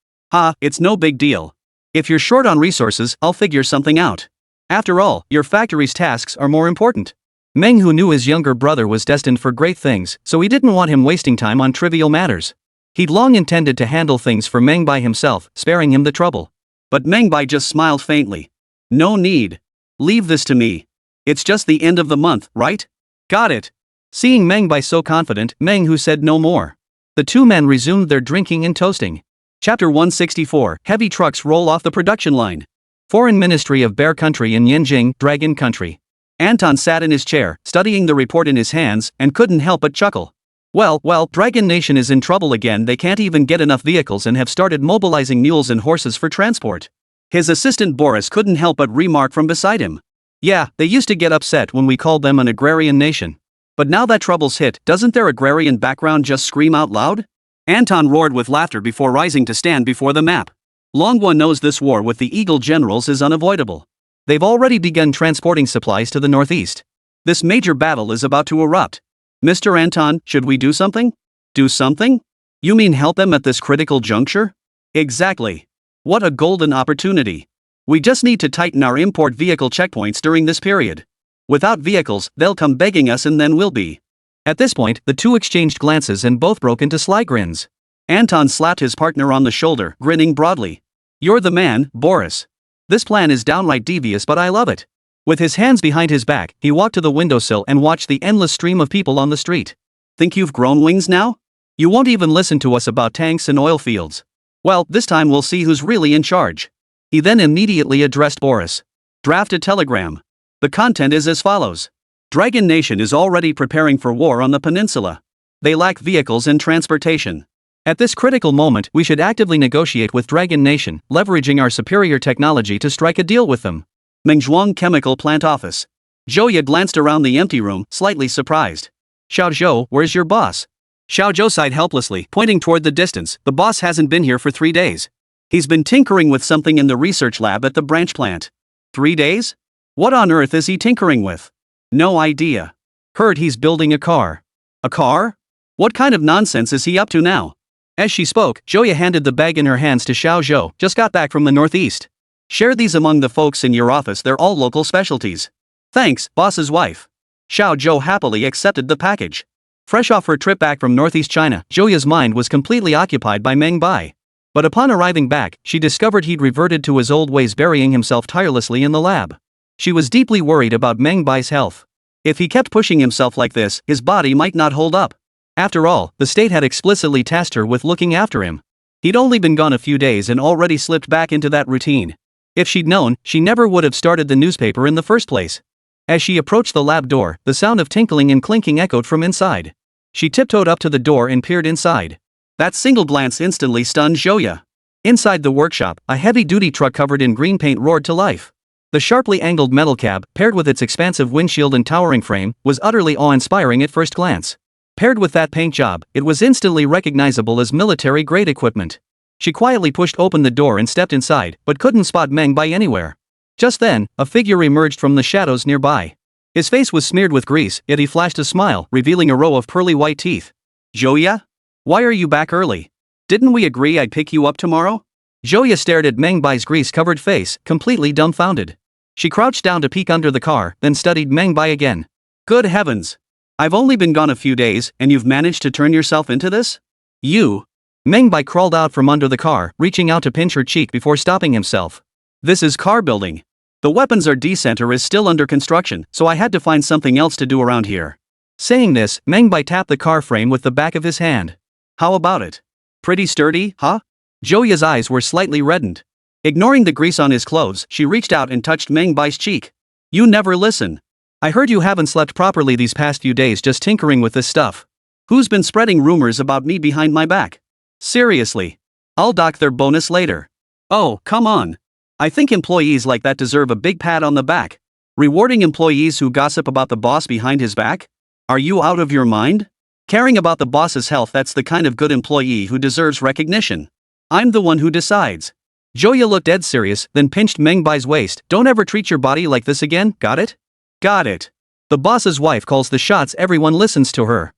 It's no big deal. If you're short on resources, I'll figure something out. After all, your factory's tasks are more important. Meng Hu knew his younger brother was destined for great things, so he didn't want him wasting time on trivial matters. He'd long intended to handle things for Meng Bai himself, sparing him the trouble. But Meng Bai just smiled faintly. No need. Leave this to me. It's just the end of the month, right? Got it. Seeing Meng Bai so confident, Meng Hu said no more. The two men resumed their drinking and toasting. Chapter 164, Heavy trucks roll off the production line. Foreign Ministry of Bear Country in Yanjing, Dragon Country. Anton sat in his chair, studying the report in his hands, and couldn't help but chuckle. Well, Dragon Nation is in trouble again. They can't even get enough vehicles and have started mobilizing mules and horses for transport. His assistant Boris couldn't help but remark from beside him. Yeah, they used to get upset when we called them an agrarian nation. But now that trouble's hit, doesn't their agrarian background just scream out loud? Anton roared with laughter before rising to stand before the map. Longwa knows this war with the Eagle generals is unavoidable. They've already begun transporting supplies to the northeast. This major battle is about to erupt. Mr. Anton, should we do something? Do something? You mean help them at this critical juncture? Exactly. What a golden opportunity. We just need to tighten our import vehicle checkpoints during this period. Without vehicles, they'll come begging us and then we'll be. At this point, the two exchanged glances and both broke into sly grins. Anton slapped his partner on the shoulder, grinning broadly. You're the man, Boris. This plan is downright devious, but I love it. With his hands behind his back, he walked to the windowsill and watched the endless stream of people on the street. Think you've grown wings now? You won't even listen to us about tanks and oil fields. Well, this time we'll see who's really in charge. He then immediately addressed Boris. Draft a telegram. The content is as follows. Dragon Nation is already preparing for war on the peninsula. They lack vehicles and transportation. At this critical moment, we should actively negotiate with Dragon Nation, leveraging our superior technology to strike a deal with them. Mengzhuang Chemical Plant Office. Zhouya glanced around the empty room, slightly surprised. Xiao Zhou, where's your boss? Xiao Zhou sighed helplessly, pointing toward the distance. The boss hasn't been here for 3 days. He's been tinkering with something in the research lab at the branch plant. 3 days? What on earth is he tinkering with? No idea. Heard he's building a car. A car? What kind of nonsense is he up to now? As she spoke, Joya handed the bag in her hands to Xiao Zhou, just got back from the northeast. Share these among the folks in your office, they're all local specialties. Thanks, boss's wife. Xiao Zhou happily accepted the package. Fresh off her trip back from northeast China, Joya's mind was completely occupied by Meng Bai. But upon arriving back, she discovered he'd reverted to his old ways, burying himself tirelessly in the lab. She was deeply worried about Meng Bai's health. If he kept pushing himself like this, his body might not hold up. After all, the state had explicitly tasked her with looking after him. He'd only been gone a few days and already slipped back into that routine. If she'd known, she never would have started the newspaper in the first place. As she approached the lab door, the sound of tinkling and clinking echoed from inside. She tiptoed up to the door and peered inside. That single glance instantly stunned Joya. Inside the workshop, a heavy-duty truck covered in green paint roared to life. The sharply angled metal cab, paired with its expansive windshield and towering frame, was utterly awe-inspiring at first glance. Paired with that paint job, it was instantly recognizable as military-grade equipment. She quietly pushed open the door and stepped inside, but couldn't spot Meng Bai anywhere. Just then, a figure emerged from the shadows nearby. His face was smeared with grease, yet he flashed a smile, revealing a row of pearly white teeth. Joya? Why are you back early? Didn't we agree I'd pick you up tomorrow? Joya stared at Meng Bai's grease-covered face, completely dumbfounded. She crouched down to peek under the car, then studied Meng Bai again. Good heavens! I've only been gone a few days, and you've managed to turn yourself into this? You? Meng Bai crawled out from under the car, reaching out to pinch her cheek before stopping himself. This is car building. The weapons RD center is still under construction, so I had to find something else to do around here. Saying this, Meng Bai tapped the car frame with the back of his hand. How about it? Pretty sturdy, huh? Joya's eyes were slightly reddened. Ignoring the grease on his clothes, she reached out and touched Meng Bai's cheek. You never listen. I heard you haven't slept properly these past few days just tinkering with this stuff. Who's been spreading rumors about me behind my back? Seriously. I'll dock their bonus later. Oh, come on. I think employees like that deserve a big pat on the back. Rewarding employees who gossip about the boss behind his back? Are you out of your mind? Caring about the boss's health, that's the kind of good employee who deserves recognition. I'm the one who decides. Joya looked dead serious, then pinched Meng Bai's waist. Don't ever treat your body like this again, got it? Got it. The boss's wife calls the shots, everyone listens to her.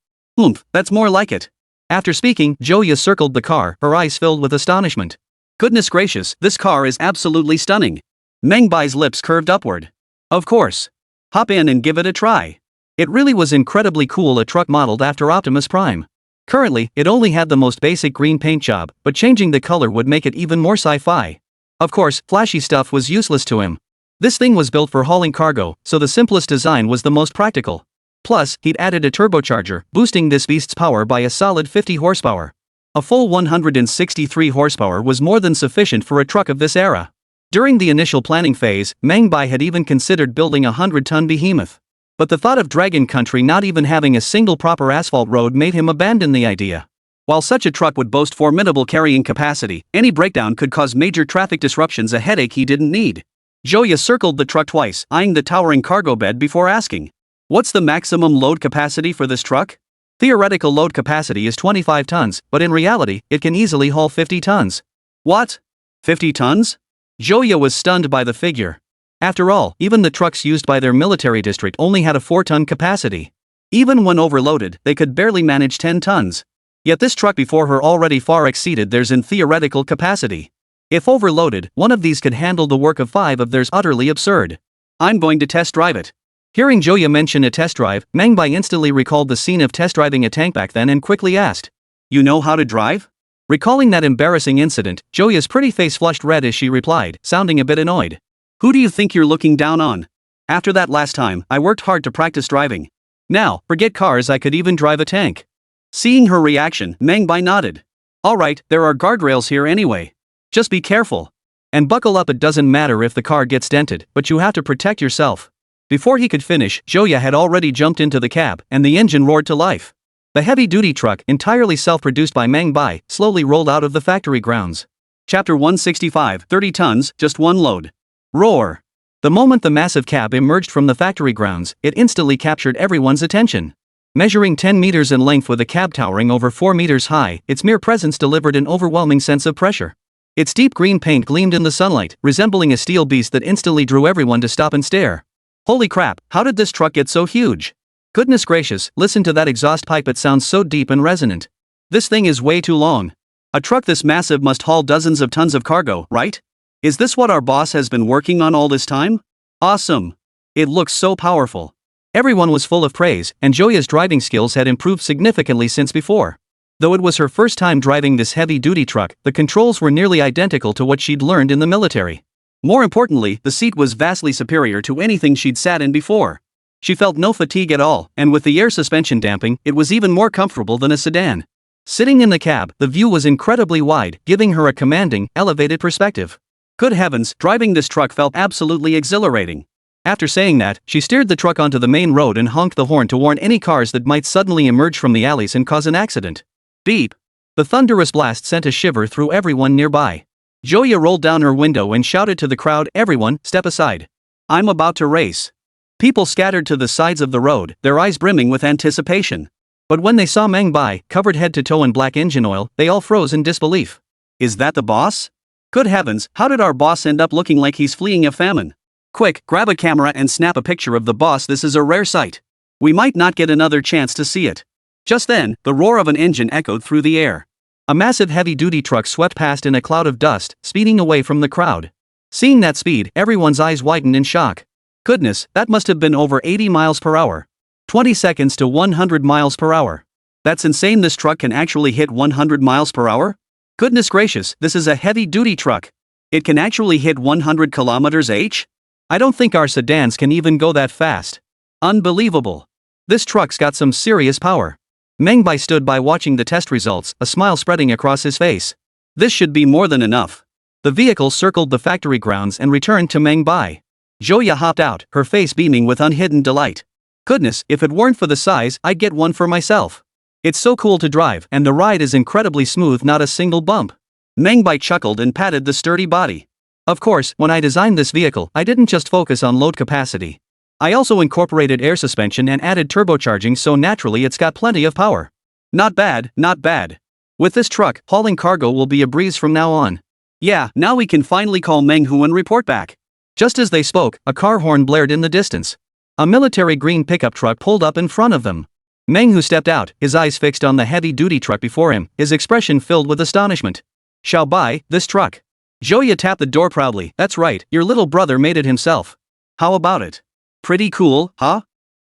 That's more like it. After speaking, Joya circled the car, her eyes filled with astonishment. Goodness gracious, this car is absolutely stunning. Meng Bai's lips curved upward. Of course. Hop in and give it a try. It really was incredibly cool, a truck modeled after Optimus Prime. Currently, it only had the most basic green paint job, but changing the color would make it even more sci-fi. Of course, flashy stuff was useless to him. This thing was built for hauling cargo, so the simplest design was the most practical. Plus, he'd added a turbocharger, boosting this beast's power by a solid 50 horsepower. A full 163 horsepower was more than sufficient for a truck of this era. During the initial planning phase, Meng Bai had even considered building a 100-ton behemoth. But the thought of Dragon Country not even having a single proper asphalt road made him abandon the idea. While such a truck would boast formidable carrying capacity, any breakdown could cause major traffic disruptions, a headache he didn't need. Joya circled the truck twice, eyeing the towering cargo bed before asking. What's the maximum load capacity for this truck? Theoretical load capacity is 25 tons, but in reality, it can easily haul 50 tons. What? 50 tons? Joya was stunned by the figure. After all, even the trucks used by their military district only had a 4-ton capacity. Even when overloaded, they could barely manage 10 tons. Yet this truck before her already far exceeded theirs in theoretical capacity. If overloaded, one of these could handle the work of 5 of theirs, utterly absurd. I'm going to test drive it. Hearing Joya mention a test drive, Meng Bai instantly recalled the scene of test driving a tank back then and quickly asked, You know how to drive? Recalling that embarrassing incident, Joya's pretty face flushed red as she replied, sounding a bit annoyed. Who do you think you're looking down on? After that last time, I worked hard to practice driving. Now, forget cars, I could even drive a tank. Seeing her reaction, Meng Bai nodded. Alright, there are guardrails here anyway. Just be careful. And buckle up, it doesn't matter if the car gets dented, but you have to protect yourself. Before he could finish, Joya had already jumped into the cab, and the engine roared to life. The heavy-duty truck, entirely self-produced by Meng Bai, slowly rolled out of the factory grounds. Chapter 165, 30 tons, just one load. Roar! The moment the massive cab emerged from the factory grounds, it instantly captured everyone's attention. Measuring 10 meters in length with a cab towering over 4 meters high, its mere presence delivered an overwhelming sense of pressure. Its deep green paint gleamed in the sunlight, resembling a steel beast that instantly drew everyone to stop and stare. Holy crap, how did this truck get so huge? Goodness gracious, listen to that exhaust pipe, it sounds so deep and resonant. This thing is way too long. A truck this massive must haul dozens of tons of cargo, right? Is this what our boss has been working on all this time? Awesome. It looks so powerful. Everyone was full of praise, and Joya's driving skills had improved significantly since before. Though it was her first time driving this heavy-duty truck, the controls were nearly identical to what she'd learned in the military. More importantly, the seat was vastly superior to anything she'd sat in before. She felt no fatigue at all, and with the air suspension damping, it was even more comfortable than a sedan. Sitting in the cab, the view was incredibly wide, giving her a commanding, elevated perspective. Good heavens, driving this truck felt absolutely exhilarating. After saying that, she steered the truck onto the main road and honked the horn to warn any cars that might suddenly emerge from the alleys and cause an accident. Beep! The thunderous blast sent a shiver through everyone nearby. Joya rolled down her window and shouted to the crowd, "Everyone, step aside. I'm about to race." People scattered to the sides of the road, their eyes brimming with anticipation. But when they saw Meng Bai, covered head to toe in black engine oil, they all froze in disbelief. Is that the boss? Good heavens, how did our boss end up looking like he's fleeing a famine? Quick, grab a camera and snap a picture of the boss, this is a rare sight. We might not get another chance to see it. Just then, the roar of an engine echoed through the air. A massive heavy-duty truck swept past in a cloud of dust, speeding away from the crowd. Seeing that speed, everyone's eyes widened in shock. Goodness, that must have been over 80 miles per hour. 20 seconds to 100 miles per hour. That's insane, this truck can actually hit 100 miles per hour? Goodness gracious, this is a heavy-duty truck. It can actually hit 100 kilometers h? I don't think our sedans can even go that fast. Unbelievable. This truck's got some serious power. Meng Bai stood by watching the test results, a smile spreading across his face. This should be more than enough. The vehicle circled the factory grounds and returned to Meng Bai. Joya hopped out, her face beaming with unhidden delight. Goodness, if it weren't for the size, I'd get one for myself. It's so cool to drive, and the ride is incredibly smooth, not a single bump. Meng Bai chuckled and patted the sturdy body. Of course, when I designed this vehicle, I didn't just focus on load capacity. I also incorporated air suspension and added turbocharging, so naturally it's got plenty of power. Not bad, not bad. With this truck, hauling cargo will be a breeze from now on. Yeah, now we can finally call Manhwa and report back. Just as they spoke, a car horn blared in the distance. A military green pickup truck pulled up in front of them. Manhwa stepped out, his eyes fixed on the heavy-duty truck before him, his expression filled with astonishment. "Shall buy this truck." Joya tapped the door proudly. "That's right, your little brother made it himself. How about it? Pretty cool, huh?"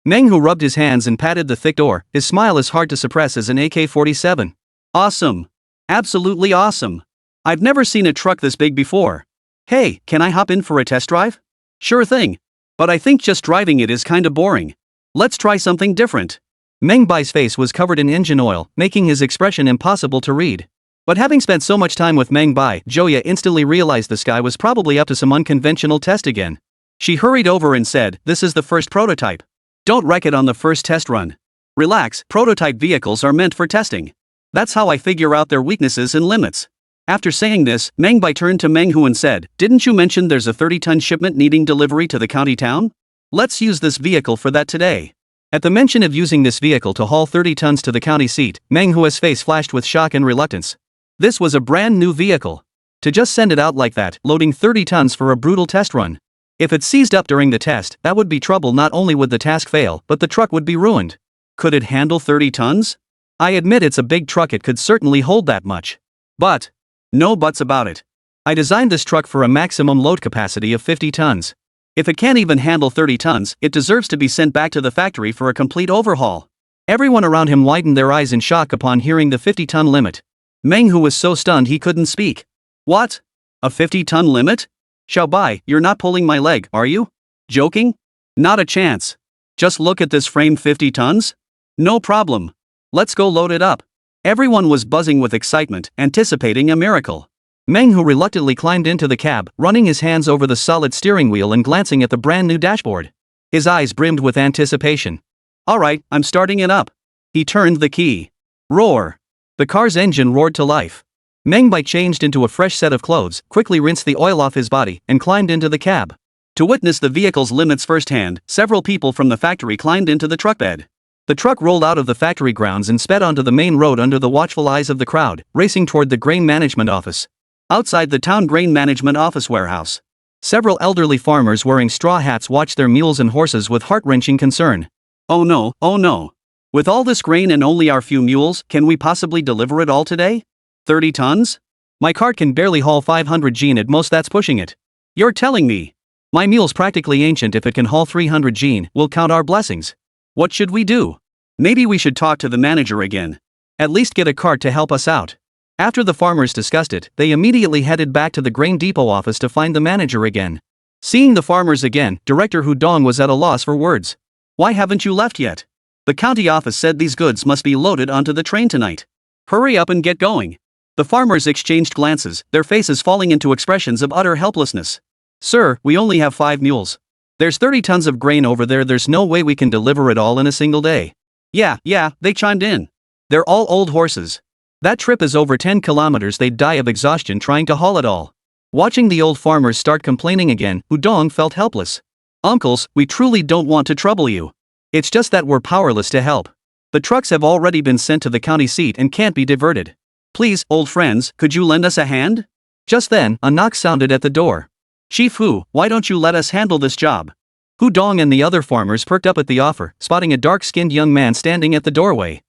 Manhwa rubbed his hands and patted the thick door, his smile as hard to suppress as an AK-47. "Awesome. Absolutely awesome. I've never seen a truck this big before. Hey, can I hop in for a test drive?" "Sure thing. But I think just driving it is kinda boring. Let's try something different." Meng Bai's face was covered in engine oil, making his expression impossible to read. But having spent so much time with Meng Bai, Joya instantly realized this guy was probably up to some unconventional test again. She hurried over and said, "This is the first prototype. Don't wreck it on the first test run. Relax, prototype vehicles are meant for testing. That's how I figure out their weaknesses and limits." After saying this, Meng Bai turned to Manhwa and said, "Didn't you mention there's a 30-ton shipment needing delivery to the county town? Let's use this vehicle for that today." At the mention of using this vehicle to haul 30 tons to the county seat, Manhwa's face flashed with shock and reluctance. This was a brand new vehicle. To just send it out like that, loading 30 tons for a brutal test run. If it seized up during the test, that would be trouble. Not only would the task fail, but the truck would be ruined. Could it handle 30 tons? I admit it's a big truck, it could certainly hold that much. But, no buts about it. I designed this truck for a maximum load capacity of 50 tons. If it can't even handle 30 tons, it deserves to be sent back to the factory for a complete overhaul. Everyone around him widened their eyes in shock upon hearing the 50-ton limit. Manhwa was so stunned he couldn't speak. "What? A 50-ton limit? Shall buy, you're not pulling my leg, are you? Joking? Not a chance. Just look at this frame, 50 tons? No problem. Let's go load it up." Everyone was buzzing with excitement, anticipating a miracle. Manhwa reluctantly climbed into the cab, running his hands over the solid steering wheel and glancing at the brand new dashboard. His eyes brimmed with anticipation. "All right, I'm starting it up." He turned the key. Roar! The car's engine roared to life. Meng Bai changed into a fresh set of clothes, quickly rinsed the oil off his body, and climbed into the cab. To witness the vehicle's limits firsthand, several people from the factory climbed into the truck bed. The truck rolled out of the factory grounds and sped onto the main road under the watchful eyes of the crowd, racing toward the grain management office. Outside the town grain management office warehouse, several elderly farmers wearing straw hats watched their mules and horses with heart-wrenching concern. Oh no, oh no. With all this grain and only our few mules, can we possibly deliver it all today? 30 tons? My cart can barely haul 500 gene at most, that's pushing it. You're telling me? My mule's practically ancient. If it can haul 300 gene, we'll count our blessings. What should we do? Maybe we should talk to the manager again. At least get a cart to help us out. After the farmers discussed it, they immediately headed back to the grain depot office to find the manager again. Seeing the farmers again, Director Hoarding was at a loss for words. Why haven't you left yet? The county office said these goods must be loaded onto the train tonight. Hurry up and get going. The farmers exchanged glances, their faces falling into expressions of utter helplessness. Sir, we only have 5 mules. There's 30 tons of grain over there. There's no way we can deliver it all in a single day. Yeah, they chimed in. They're all old horses. That trip is over 10 kilometers. They'd die of exhaustion trying to haul it all. Watching the old farmers start complaining again, Hoarding felt helpless. Uncles, we truly don't want to trouble you. It's just that we're powerless to help. The trucks have already been sent to the county seat and can't be diverted. Please, old friends, could you lend us a hand? Just then, a knock sounded at the door. Chief Hu, why don't you let us handle this job? Hoarding and the other farmers perked up at the offer, spotting a dark-skinned young man standing at the doorway.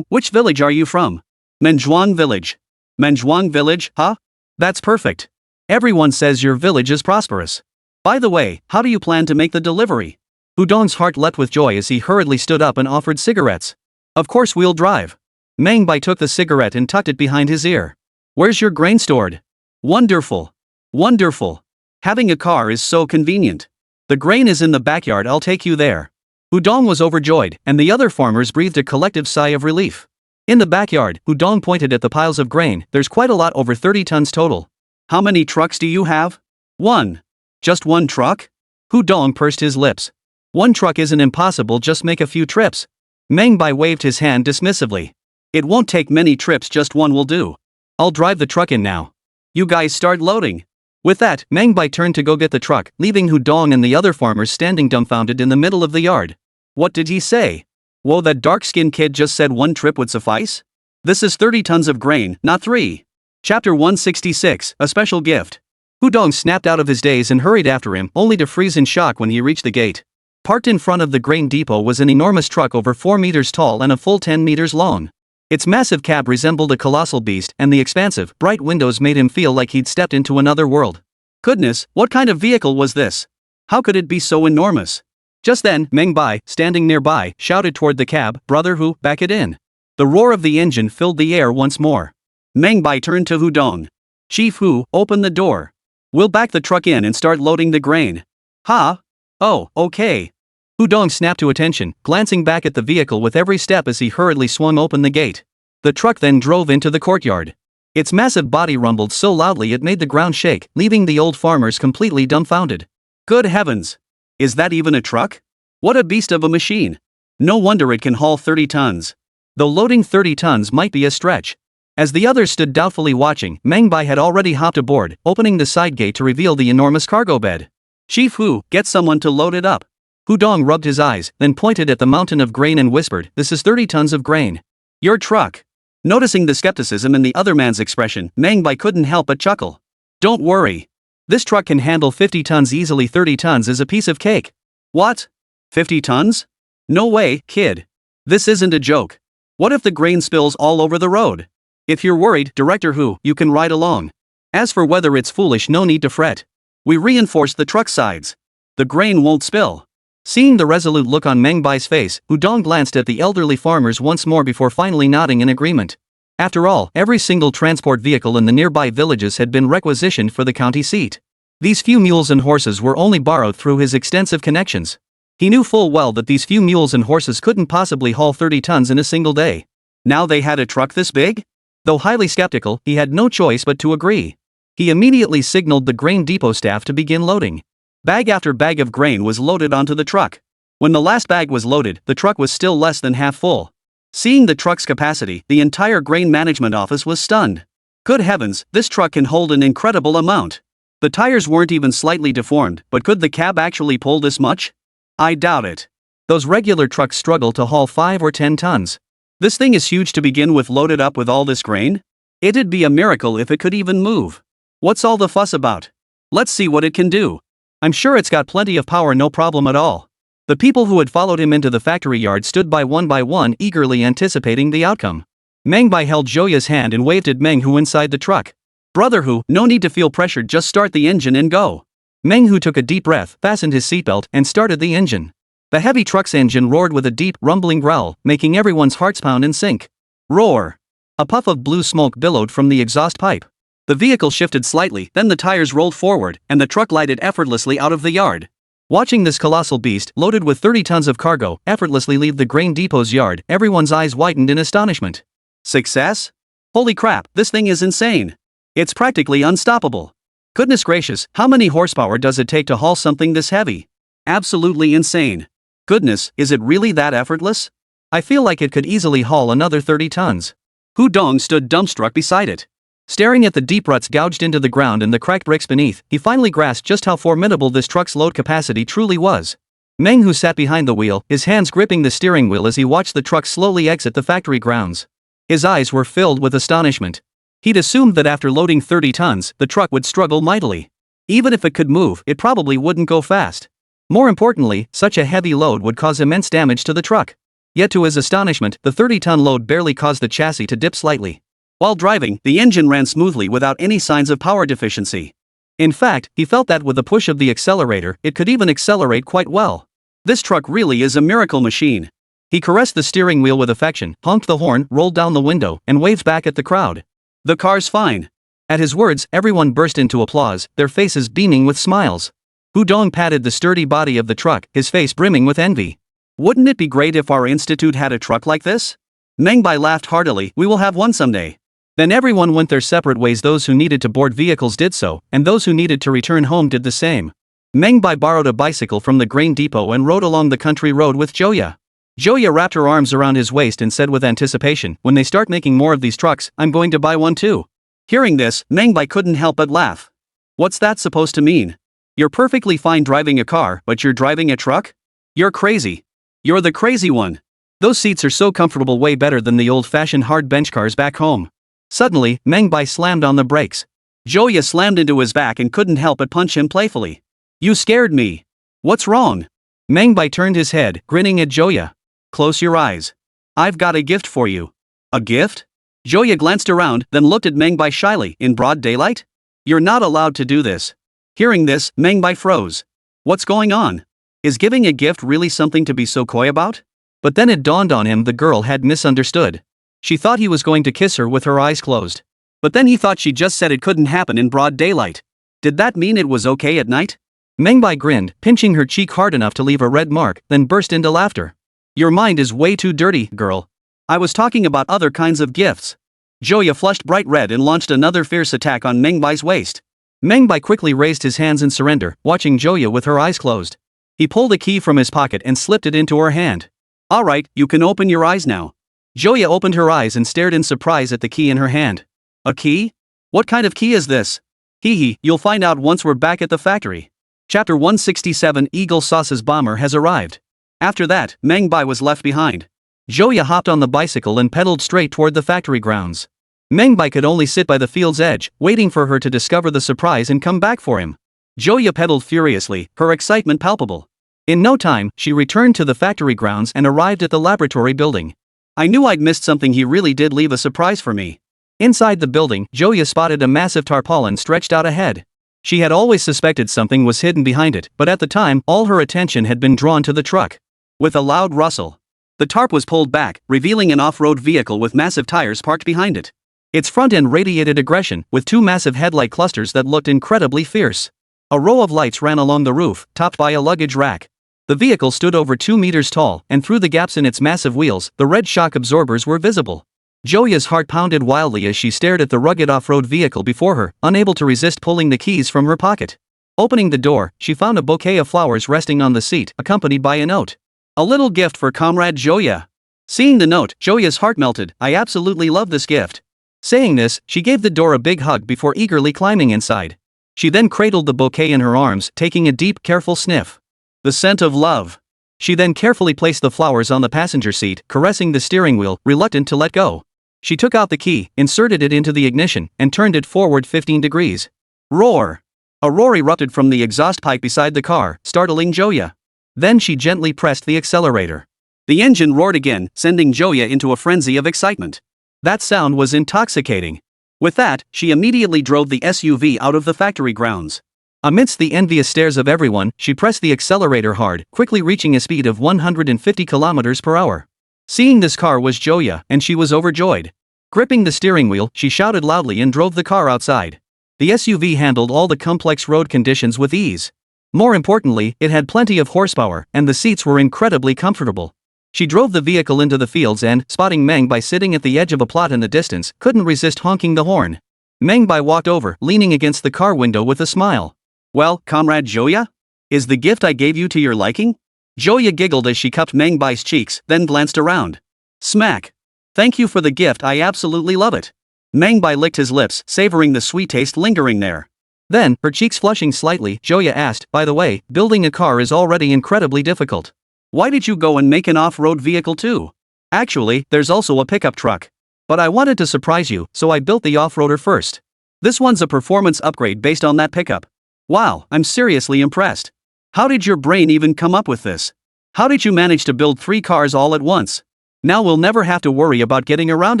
Which village are you from? Manhwa village. Manhwa village, huh? That's perfect. Everyone says your village is prosperous. By the way, how do you plan to make the delivery? Hoarding's heart leapt with joy as he hurriedly stood up and offered cigarettes. Of course we'll drive. Meng Bai took the cigarette and tucked it behind his ear. Where's your grain stored? Wonderful. Wonderful. Having a car is so convenient. The grain is in the backyard, I'll take you there. Hoarding was overjoyed, and the other farmers breathed a collective sigh of relief. In the backyard, Hoarding pointed at the piles of grain. There's quite a lot, over 30 tons total. How many trucks do you have? 1. Just 1 truck? Hoarding pursed his lips. 1 truck isn't impossible, just make a few trips. Meng Bai waved his hand dismissively. It won't take many trips, just 1 will do. I'll drive the truck in now. You guys start loading. With that, Meng Bai turned to go get the truck, leaving Hoarding and the other farmers standing dumbfounded in the middle of the yard. What did he say? Whoa, that dark-skinned kid just said 1 trip would suffice? This is 30 tons of grain, not 3. Chapter 166, A Special Gift. Hoarding snapped out of his daze and hurried after him, only to freeze in shock when he reached the gate. Parked in front of the grain depot was an enormous truck over 4 meters tall and a full 10 meters long. Its massive cab resembled a colossal beast, and the expansive, bright windows made him feel like he'd stepped into another world. Goodness, what kind of vehicle was this? How could it be so enormous? Just then, Meng Bai, standing nearby, shouted toward the cab, "Brother Hu, back it in." The roar of the engine filled the air once more. Meng Bai turned to Hoarding. Chief Hu, open the door. We'll back the truck in and start loading the grain. Huh? Oh, okay. Hoarding snapped to attention, glancing back at the vehicle with every step as he hurriedly swung open the gate. The truck then drove into the courtyard. Its massive body rumbled so loudly it made the ground shake, leaving the old farmers completely dumbfounded. Good heavens! Is that even a truck? What a beast of a machine! No wonder it can haul 30 tons. Though loading 30 tons might be a stretch. As the others stood doubtfully watching, Meng Bai had already hopped aboard, opening the side gate to reveal the enormous cargo bed. Chief Hu, get someone to load it up. Hoarding rubbed his eyes, then pointed at the mountain of grain and whispered, "This is 30 tons of grain. Your truck." Noticing the skepticism in the other man's expression, Meng Bai couldn't help but chuckle. Don't worry. This truck can handle 50 tons easily. 30 tons is a piece of cake. What? 50 tons? No way, kid. This isn't a joke. What if the grain spills all over the road? If you're worried, Director Hu, you can ride along. As for whether it's foolish, no need to fret. We reinforced the truck sides. The grain won't spill. Seeing the resolute look on Meng Bai's face, Hoarding glanced at the elderly farmers once more before finally nodding in agreement. After all, every single transport vehicle in the nearby villages had been requisitioned for the county seat. These few mules and horses were only borrowed through his extensive connections. He knew full well that these few mules and horses couldn't possibly haul 30 tons in a single day. Now they had a truck this big? Though highly skeptical, he had no choice but to agree. He immediately signaled the grain depot staff to begin loading. Bag after bag of grain was loaded onto the truck. When the last bag was loaded, the truck was still less than half full. Seeing the truck's capacity, the entire grain management office was stunned. Good heavens, this truck can hold an incredible amount. The tires weren't even slightly deformed, but could the cab actually pull this much? I doubt it. Those regular trucks struggle to haul 5 or 10 tons. This thing is huge to begin with, loaded up with all this grain? It'd be a miracle if it could even move. What's all the fuss about? Let's see what it can do. I'm sure it's got plenty of power, no problem at all. The people who had followed him into the factory yard stood by one, eagerly anticipating the outcome. Meng Bai held Joya's hand and waved at Meng Hu inside the truck. Brother Hu, no need to feel pressured, just start the engine and go. Meng Hu took a deep breath, fastened his seatbelt, and started the engine. The heavy truck's engine roared with a deep, rumbling growl, making everyone's hearts pound and sink. Roar! A puff of blue smoke billowed from the exhaust pipe. The vehicle shifted slightly, then the tires rolled forward, and the truck glided effortlessly out of the yard. Watching this colossal beast, loaded with 30 tons of cargo, effortlessly leave the grain depot's yard, everyone's eyes widened in astonishment. Success? Holy crap, this thing is insane. It's practically unstoppable. Goodness gracious, how many horsepower does it take to haul something this heavy? Absolutely insane. Goodness, is it really that effortless? I feel like it could easily haul another 30 tons. Hu Dong stood dumbstruck beside it. Staring at the deep ruts gouged into the ground and the cracked bricks beneath, he finally grasped just how formidable this truck's load capacity truly was. Meng Hu sat behind the wheel, his hands gripping the steering wheel as he watched the truck slowly exit the factory grounds. His eyes were filled with astonishment. He'd assumed that after loading 30 tons, the truck would struggle mightily. Even if it could move, it probably wouldn't go fast. More importantly, such a heavy load would cause immense damage to the truck. Yet to his astonishment, the 30-ton load barely caused the chassis to dip slightly. While driving, the engine ran smoothly without any signs of power deficiency. In fact, he felt that with the push of the accelerator, it could even accelerate quite well. This truck really is a miracle machine. He caressed the steering wheel with affection, honked the horn, rolled down the window, and waved back at the crowd. The car's fine. At his words, everyone burst into applause, their faces beaming with smiles. Hu Dong patted the sturdy body of the truck, his face brimming with envy. Wouldn't it be great if our institute had a truck like this? Meng Bai laughed heartily, we will have one someday. Then everyone went their separate ways. Those who needed to board vehicles did so, and those who needed to return home did the same. Meng Bai borrowed a bicycle from the grain depot and rode along the country road with Joya. Joya wrapped her arms around his waist and said with anticipation, when they start making more of these trucks, I'm going to buy one too. Hearing this, Meng Bai couldn't help but laugh. What's that supposed to mean? You're perfectly fine driving a car, but you're driving a truck? You're crazy. You're the crazy one. Those seats are so comfortable, way better than the old-fashioned hard bench cars back home. Suddenly, Meng Bai slammed on the brakes. Joya slammed into his back and couldn't help but punch him playfully. You scared me. What's wrong? Meng Bai turned his head, grinning at Joya. Close your eyes. I've got a gift for you. A gift? Joya glanced around, then looked at Meng Bai shyly. In broad daylight? You're not allowed to do this. Hearing this, Meng Bai froze. What's going on? Is giving a gift really something to be so coy about? But then it dawned on him the girl had misunderstood. She thought he was going to kiss her with her eyes closed. But then he thought she just said it couldn't happen in broad daylight. Did that mean it was okay at night? Meng Bai grinned, pinching her cheek hard enough to leave a red mark, then burst into laughter. Your mind is way too dirty, girl. I was talking about other kinds of gifts. Joya flushed bright red and launched another fierce attack on Meng Bai's waist. Meng Bai quickly raised his hands in surrender, watching Joya with her eyes closed. He pulled a key from his pocket and slipped it into her hand. Alright, you can open your eyes now. Joya opened her eyes and stared in surprise at the key in her hand. A key? What kind of key is this? Hee, you'll find out once we're back at the factory. Chapter 167 Eagle Sauce's bomber has arrived. After that, Meng Bai was left behind. Joya hopped on the bicycle and pedaled straight toward the factory grounds. Meng Bai could only sit by the field's edge, waiting for her to discover the surprise and come back for him. Joya pedaled furiously, her excitement palpable. In no time, she returned to the factory grounds and arrived at the laboratory building. I knew I'd missed something. He really did leave a surprise for me. Inside the building, Joya spotted a massive tarpaulin stretched out ahead. She had always suspected something was hidden behind it, but at the time, all her attention had been drawn to the truck. With a loud rustle, the tarp was pulled back, revealing an off-road vehicle with massive tires parked behind it. Its front end radiated aggression, with two massive headlight clusters that looked incredibly fierce. A row of lights ran along the roof, topped by a luggage rack. The vehicle stood over 2 meters tall, and through the gaps in its massive wheels, the red shock absorbers were visible. Joya's heart pounded wildly as she stared at the rugged off-road vehicle before her, unable to resist pulling the keys from her pocket. Opening the door, she found a bouquet of flowers resting on the seat, accompanied by a note. A little gift for Comrade Joya. Seeing the note, Joya's heart melted. I absolutely love this gift. Saying this, she gave the door a big hug before eagerly climbing inside. She then cradled the bouquet in her arms, taking a deep, careful sniff. The scent of love. She then carefully placed the flowers on the passenger seat, caressing the steering wheel, reluctant to let go. She took out the key, inserted it into the ignition, and turned it forward 15 degrees. Roar! A roar erupted from the exhaust pipe beside the car, startling Joya. Then she gently pressed the accelerator. The engine roared again, sending Joya into a frenzy of excitement. That sound was intoxicating. With that, she immediately drove the SUV out of the factory grounds. Amidst the envious stares of everyone, she pressed the accelerator hard, quickly reaching a speed of 150 kilometers per hour. Seeing this car was Joya, and she was overjoyed. Gripping the steering wheel, she shouted loudly and drove the car outside. The SUV handled all the complex road conditions with ease. More importantly, it had plenty of horsepower, and the seats were incredibly comfortable. She drove the vehicle into the fields and, spotting Meng Bai sitting at the edge of a plot in the distance, couldn't resist honking the horn. Meng Bai walked over, leaning against the car window with a smile. "Well, comrade Joya? Is the gift I gave you to your liking?" Joya giggled as she cupped Meng Bai's cheeks, then glanced around. Smack. "Thank you for the gift, I absolutely love it." Meng Bai licked his lips, savoring the sweet taste lingering there. Then, her cheeks flushing slightly, Joya asked, "By the way, building a car is already incredibly difficult. Why did you go and make an off-road vehicle too?" "Actually, there's also a pickup truck. But I wanted to surprise you, so I built the off-roader first. This one's a performance upgrade based on that pickup." "Wow, I'm seriously impressed. How did your brain even come up with this? How did you manage to build 3 cars all at once? Now we'll never have to worry about getting around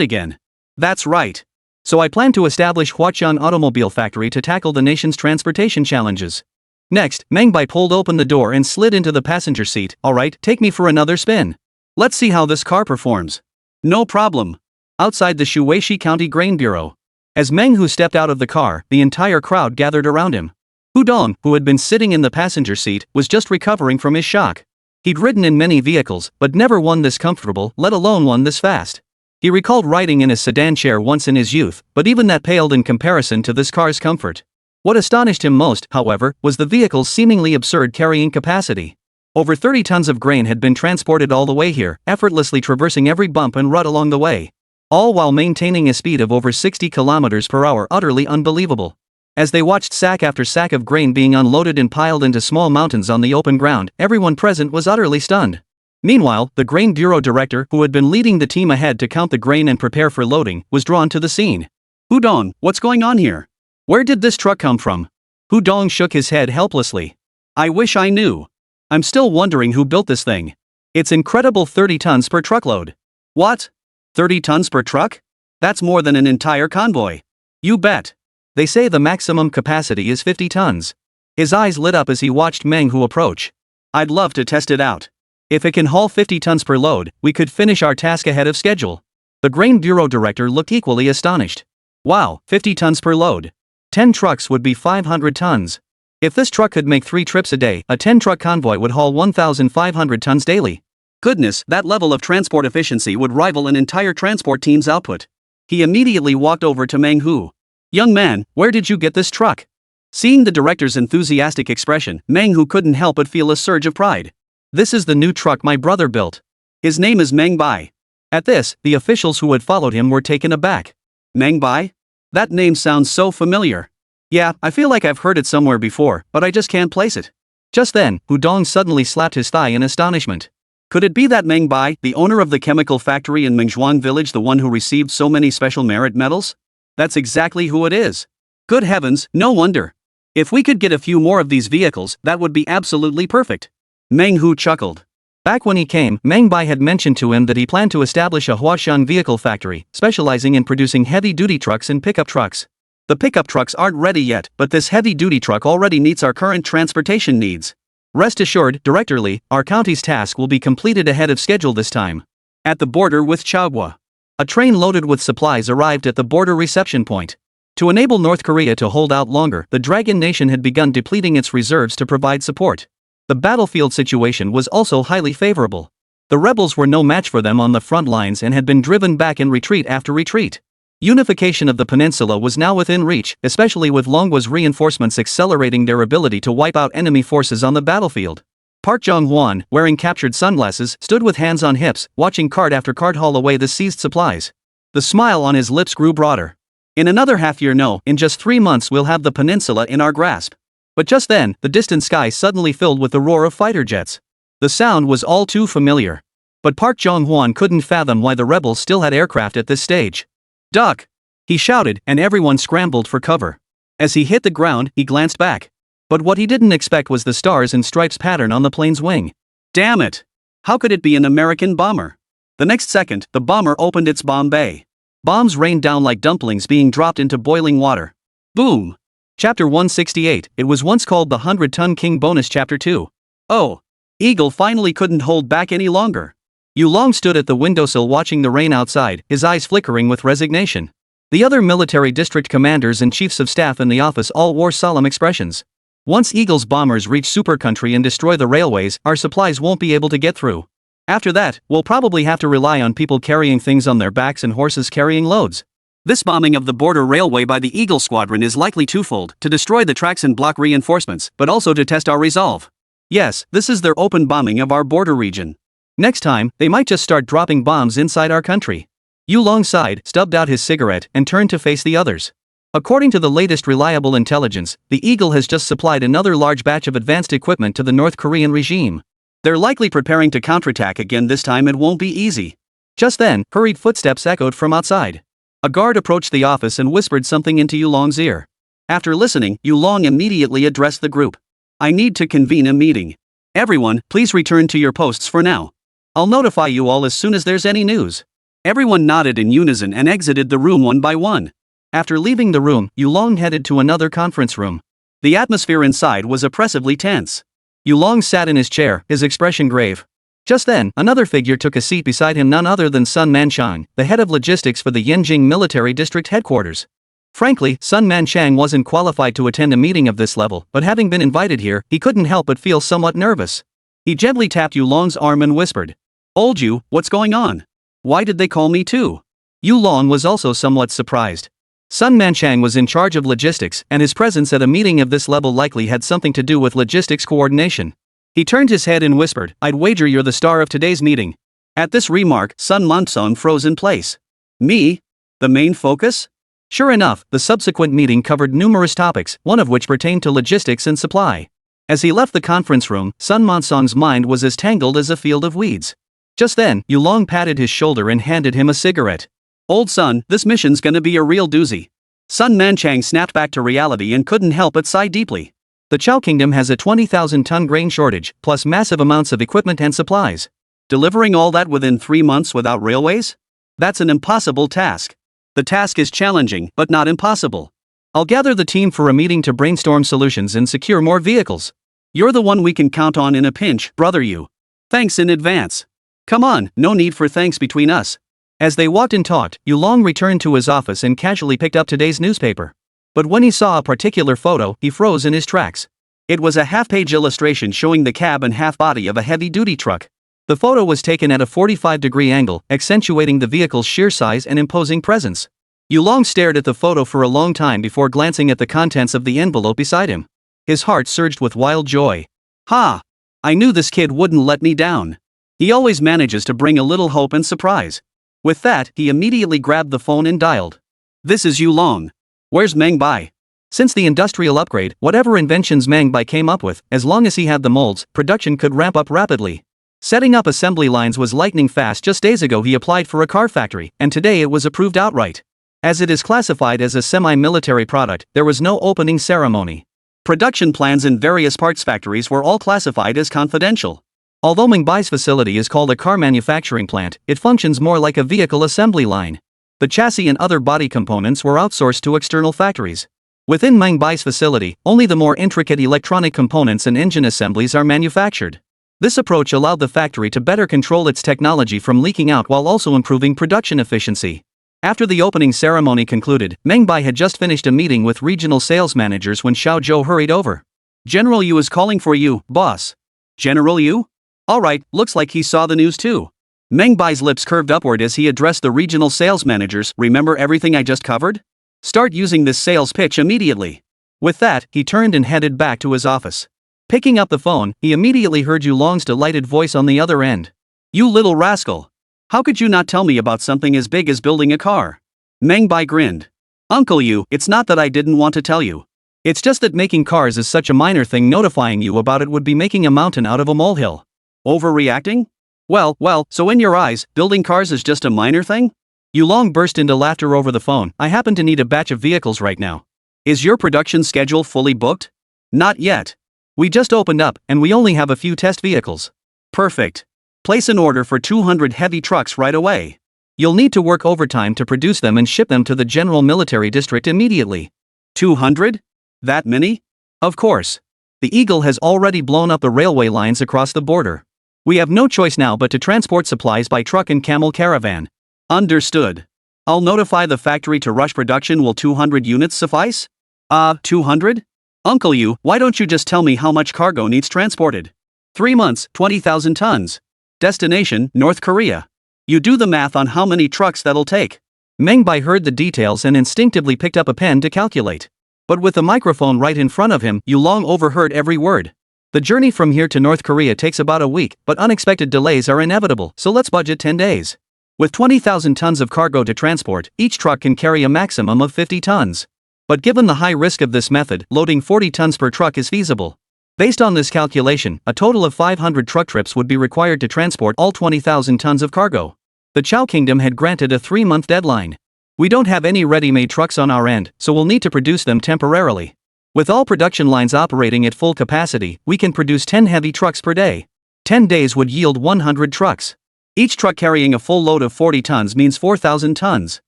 again." "That's right. So I plan to establish Huaqian Automobile Factory to tackle the nation's transportation challenges." Next, Meng Bai pulled open the door and slid into the passenger seat. "Alright, take me for another spin. Let's see how this car performs." "No problem." Outside the Shuishi County Grain Bureau. As Meng Hu stepped out of the car, the entire crowd gathered around him. Hudong, who had been sitting in the passenger seat, was just recovering from his shock. He'd ridden in many vehicles, but never one this comfortable, let alone one this fast. He recalled riding in a sedan chair once in his youth, but even that paled in comparison to this car's comfort. What astonished him most, however, was the vehicle's seemingly absurd carrying capacity. Over 30 tons of grain had been transported all the way here, effortlessly traversing every bump and rut along the way. All while maintaining a speed of over 60 kilometers per hour, utterly unbelievable. As they watched sack after sack of grain being unloaded and piled into small mountains on the open ground, everyone present was utterly stunned. Meanwhile, the Grain Bureau director, who had been leading the team ahead to count the grain and prepare for loading, was drawn to the scene. "Hudong, what's going on here? Where did this truck come from?" Hudong shook his head helplessly. "I wish I knew. I'm still wondering who built this thing. It's incredible, 30 tons per truckload." "What? 30 tons per truck? That's more than an entire convoy." "You bet. They say the maximum capacity is 50 tons. His eyes lit up as he watched Meng Hu approach. "I'd love to test it out. If it can haul 50 tons per load, we could finish our task ahead of schedule." The Grain Bureau director looked equally astonished. "Wow, 50 tons per load. 10 trucks would be 500 tons. If this truck could make 3 trips a day, a 10-truck convoy would haul 1,500 tons daily. Goodness, that level of transport efficiency would rival an entire transport team's output." He immediately walked over to Meng Hu. "Young man, where did you get this truck?" Seeing the director's enthusiastic expression, Meng Hu couldn't help but feel a surge of pride. "This is the new truck my brother built. His name is Meng Bai." At this, the officials who had followed him were taken aback. "Meng Bai? That name sounds so familiar. Yeah, I feel like I've heard it somewhere before, but I just can't place it." Just then, Hudong suddenly slapped his thigh in astonishment. Could it be that Meng Bai, the owner of the chemical factory in Mengzhuang village, the one who received so many special merit medals? That's exactly who it is. Good heavens, no wonder. If we could get a few more of these vehicles, that would be absolutely perfect. Meng Hu chuckled. Back when he came, Meng Bai had mentioned to him that he planned to establish a Huashan vehicle factory, specializing in producing heavy-duty trucks and pickup trucks. The pickup trucks aren't ready yet, but this heavy-duty truck already meets our current transportation needs. Rest assured, Director Lee, our county's task will be completed ahead of schedule this time. At the border with Chaogua, a train loaded with supplies arrived at the border reception point. To enable North Korea to hold out longer, the Dragon Nation had begun depleting its reserves to provide support. The battlefield situation was also highly favorable. The rebels were no match for them on the front lines and had been driven back in retreat after retreat. Unification of the peninsula was now within reach, especially with Longwa's reinforcements accelerating their ability to wipe out enemy forces on the battlefield. Park Jong-hwan, wearing captured sunglasses, stood with hands on hips, watching cart after cart haul away the seized supplies. The smile on his lips grew broader. In another half year, no, in just 3 months we'll have the peninsula in our grasp. But just then, the distant sky suddenly filled with the roar of fighter jets. The sound was all too familiar. But Park Jong-hwan couldn't fathom why the rebels still had aircraft at this stage. "Duck!" he shouted, and everyone scrambled for cover. As he hit the ground, he glanced back. But what he didn't expect was the stars and stripes pattern on the plane's wing. Damn it! How could it be an American bomber? The next second, the bomber opened its bomb bay. Bombs rained down like dumplings being dropped into boiling water. Boom! Chapter 168, it was once called the 100-Ton King Bonus Chapter 2. Oh! Eagle finally couldn't hold back any longer. Yulong stood at the windowsill watching the rain outside, his eyes flickering with resignation. The other military district commanders and chiefs of staff in the office all wore solemn expressions. Once Eagle's bombers reach super country and destroy the railways, our supplies won't be able to get through. After that, we'll probably have to rely on people carrying things on their backs and horses carrying loads. This bombing of the border railway by the Eagle Squadron is likely twofold, to destroy the tracks and block reinforcements, but also to test our resolve. Yes, this is their open bombing of our border region. Next time, they might just start dropping bombs inside our country. Yulong sighed, stubbed out his cigarette, and turned to face the others. According to the latest reliable intelligence, the Eagle has just supplied another large batch of advanced equipment to the North Korean regime. They're likely preparing to counterattack again. This time it won't be easy. Just then, hurried footsteps echoed from outside. A guard approached the office and whispered something into Yulong's ear. After listening, Yulong immediately addressed the group. I need to convene a meeting. Everyone, please return to your posts for now. I'll notify you all as soon as there's any news. Everyone nodded in unison and exited the room one by one. After leaving the room, Yulong headed to another conference room. The atmosphere inside was oppressively tense. Yulong sat in his chair, his expression grave. Just then, another figure took a seat beside him, none other than Sun Manchang, the head of logistics for the Yenjing Military District headquarters. Frankly, Sun Manchang wasn't qualified to attend a meeting of this level, but having been invited here, he couldn't help but feel somewhat nervous. He gently tapped Yulong's arm and whispered, "Old Yu, what's going on? Why did they call me too?" Yulong was also somewhat surprised. Sun Manchang was in charge of logistics, and his presence at a meeting of this level likely had something to do with logistics coordination. He turned his head and whispered, "I'd wager you're the star of today's meeting." At this remark, Sun Manchang froze in place. Me? The main focus? Sure enough, the subsequent meeting covered numerous topics, one of which pertained to logistics and supply. As he left the conference room, Sun Manchang's mind was as tangled as a field of weeds. Just then, Yulong patted his shoulder and handed him a cigarette. "Old Sun, this mission's gonna be a real doozy." Sun Manchang snapped back to reality and couldn't help but sigh deeply. The Chao Kingdom has a 20,000-ton grain shortage, plus massive amounts of equipment and supplies. Delivering all that within 3 months without railways? That's an impossible task. The task is challenging, but not impossible. I'll gather the team for a meeting to brainstorm solutions and secure more vehicles. You're the one we can count on in a pinch, brother Yu. Thanks in advance. Come on, no need for thanks between us. As they walked and talked, Yulong returned to his office and casually picked up today's newspaper. But when he saw a particular photo, he froze in his tracks. It was a half-page illustration showing the cab and half-body of a heavy-duty truck. The photo was taken at a 45-degree angle, accentuating the vehicle's sheer size and imposing presence. Yulong stared at the photo for a long time before glancing at the contents of the envelope beside him. His heart surged with wild joy. Ha! I knew this kid wouldn't let me down. He always manages to bring a little hope and surprise. With that, he immediately grabbed the phone and dialed. This is Yulong. Where's Meng Bai? Since the industrial upgrade, whatever inventions Meng Bai came up with, as long as he had the molds, production could ramp up rapidly. Setting up assembly lines was lightning fast. Just days ago he applied for a car factory, and today it was approved outright. As it is classified as a semi-military product, there was no opening ceremony. Production plans in various parts factories were all classified as confidential. Although Meng Bai's facility is called a car manufacturing plant, it functions more like a vehicle assembly line. The chassis and other body components were outsourced to external factories. Within Meng Bai's facility, only the more intricate electronic components and engine assemblies are manufactured. This approach allowed the factory to better control its technology from leaking out while also improving production efficiency. After the opening ceremony concluded, Meng Bai had just finished a meeting with regional sales managers when Xiao Zhou hurried over. "General Yu is calling for you, boss." "General Yu? Alright, looks like he saw the news too." Meng Bai's lips curved upward as he addressed the regional sales managers. "Remember everything I just covered? Start using this sales pitch immediately." With that, he turned and headed back to his office. Picking up the phone, he immediately heard Yulong's delighted voice on the other end. "You little rascal! How could you not tell me about something as big as building a car?" Meng Bai grinned. "Uncle Yu, it's not that I didn't want to tell you. It's just that making cars is such a minor thing. Notifying you about it would be making a mountain out of a molehill." "Overreacting? Well, so in your eyes, building cars is just a minor thing?" Yulong burst into laughter over the phone. "I happen to need a batch of vehicles right now. Is your production schedule fully booked?" "Not yet. We just opened up, and we only have a few test vehicles. Perfect. Place an order for 200 heavy trucks right away. You'll need to work overtime to produce them and ship them to the General Military District immediately. 200? That many? Of course. The Eagle has already blown up the railway lines across the border. We have no choice now but to transport supplies by truck and camel caravan. Understood. I'll notify the factory to rush production. Will 200 units suffice? 200? Uncle you, why don't you just tell me how much cargo needs transported? 3 months, 20,000 tons. Destination, North Korea. You do the math on how many trucks that'll take. Meng Bai heard the details and instinctively picked up a pen to calculate. But with the microphone right in front of him, Yulong overheard every word. The journey from here to North Korea takes about a week, but unexpected delays are inevitable, so let's budget 10 days. With 20,000 tons of cargo to transport, each truck can carry a maximum of 50 tons. But given the high risk of this method, loading 40 tons per truck is feasible. Based on this calculation, a total of 500 truck trips would be required to transport all 20,000 tons of cargo. The Chow Kingdom had granted a 3-month deadline. We don't have any ready-made trucks on our end, so we'll need to produce them temporarily. With all production lines operating at full capacity, we can produce 10 heavy trucks per day. 10 days would yield 100 trucks. Each truck carrying a full load of 40 tons means 4,000 tons.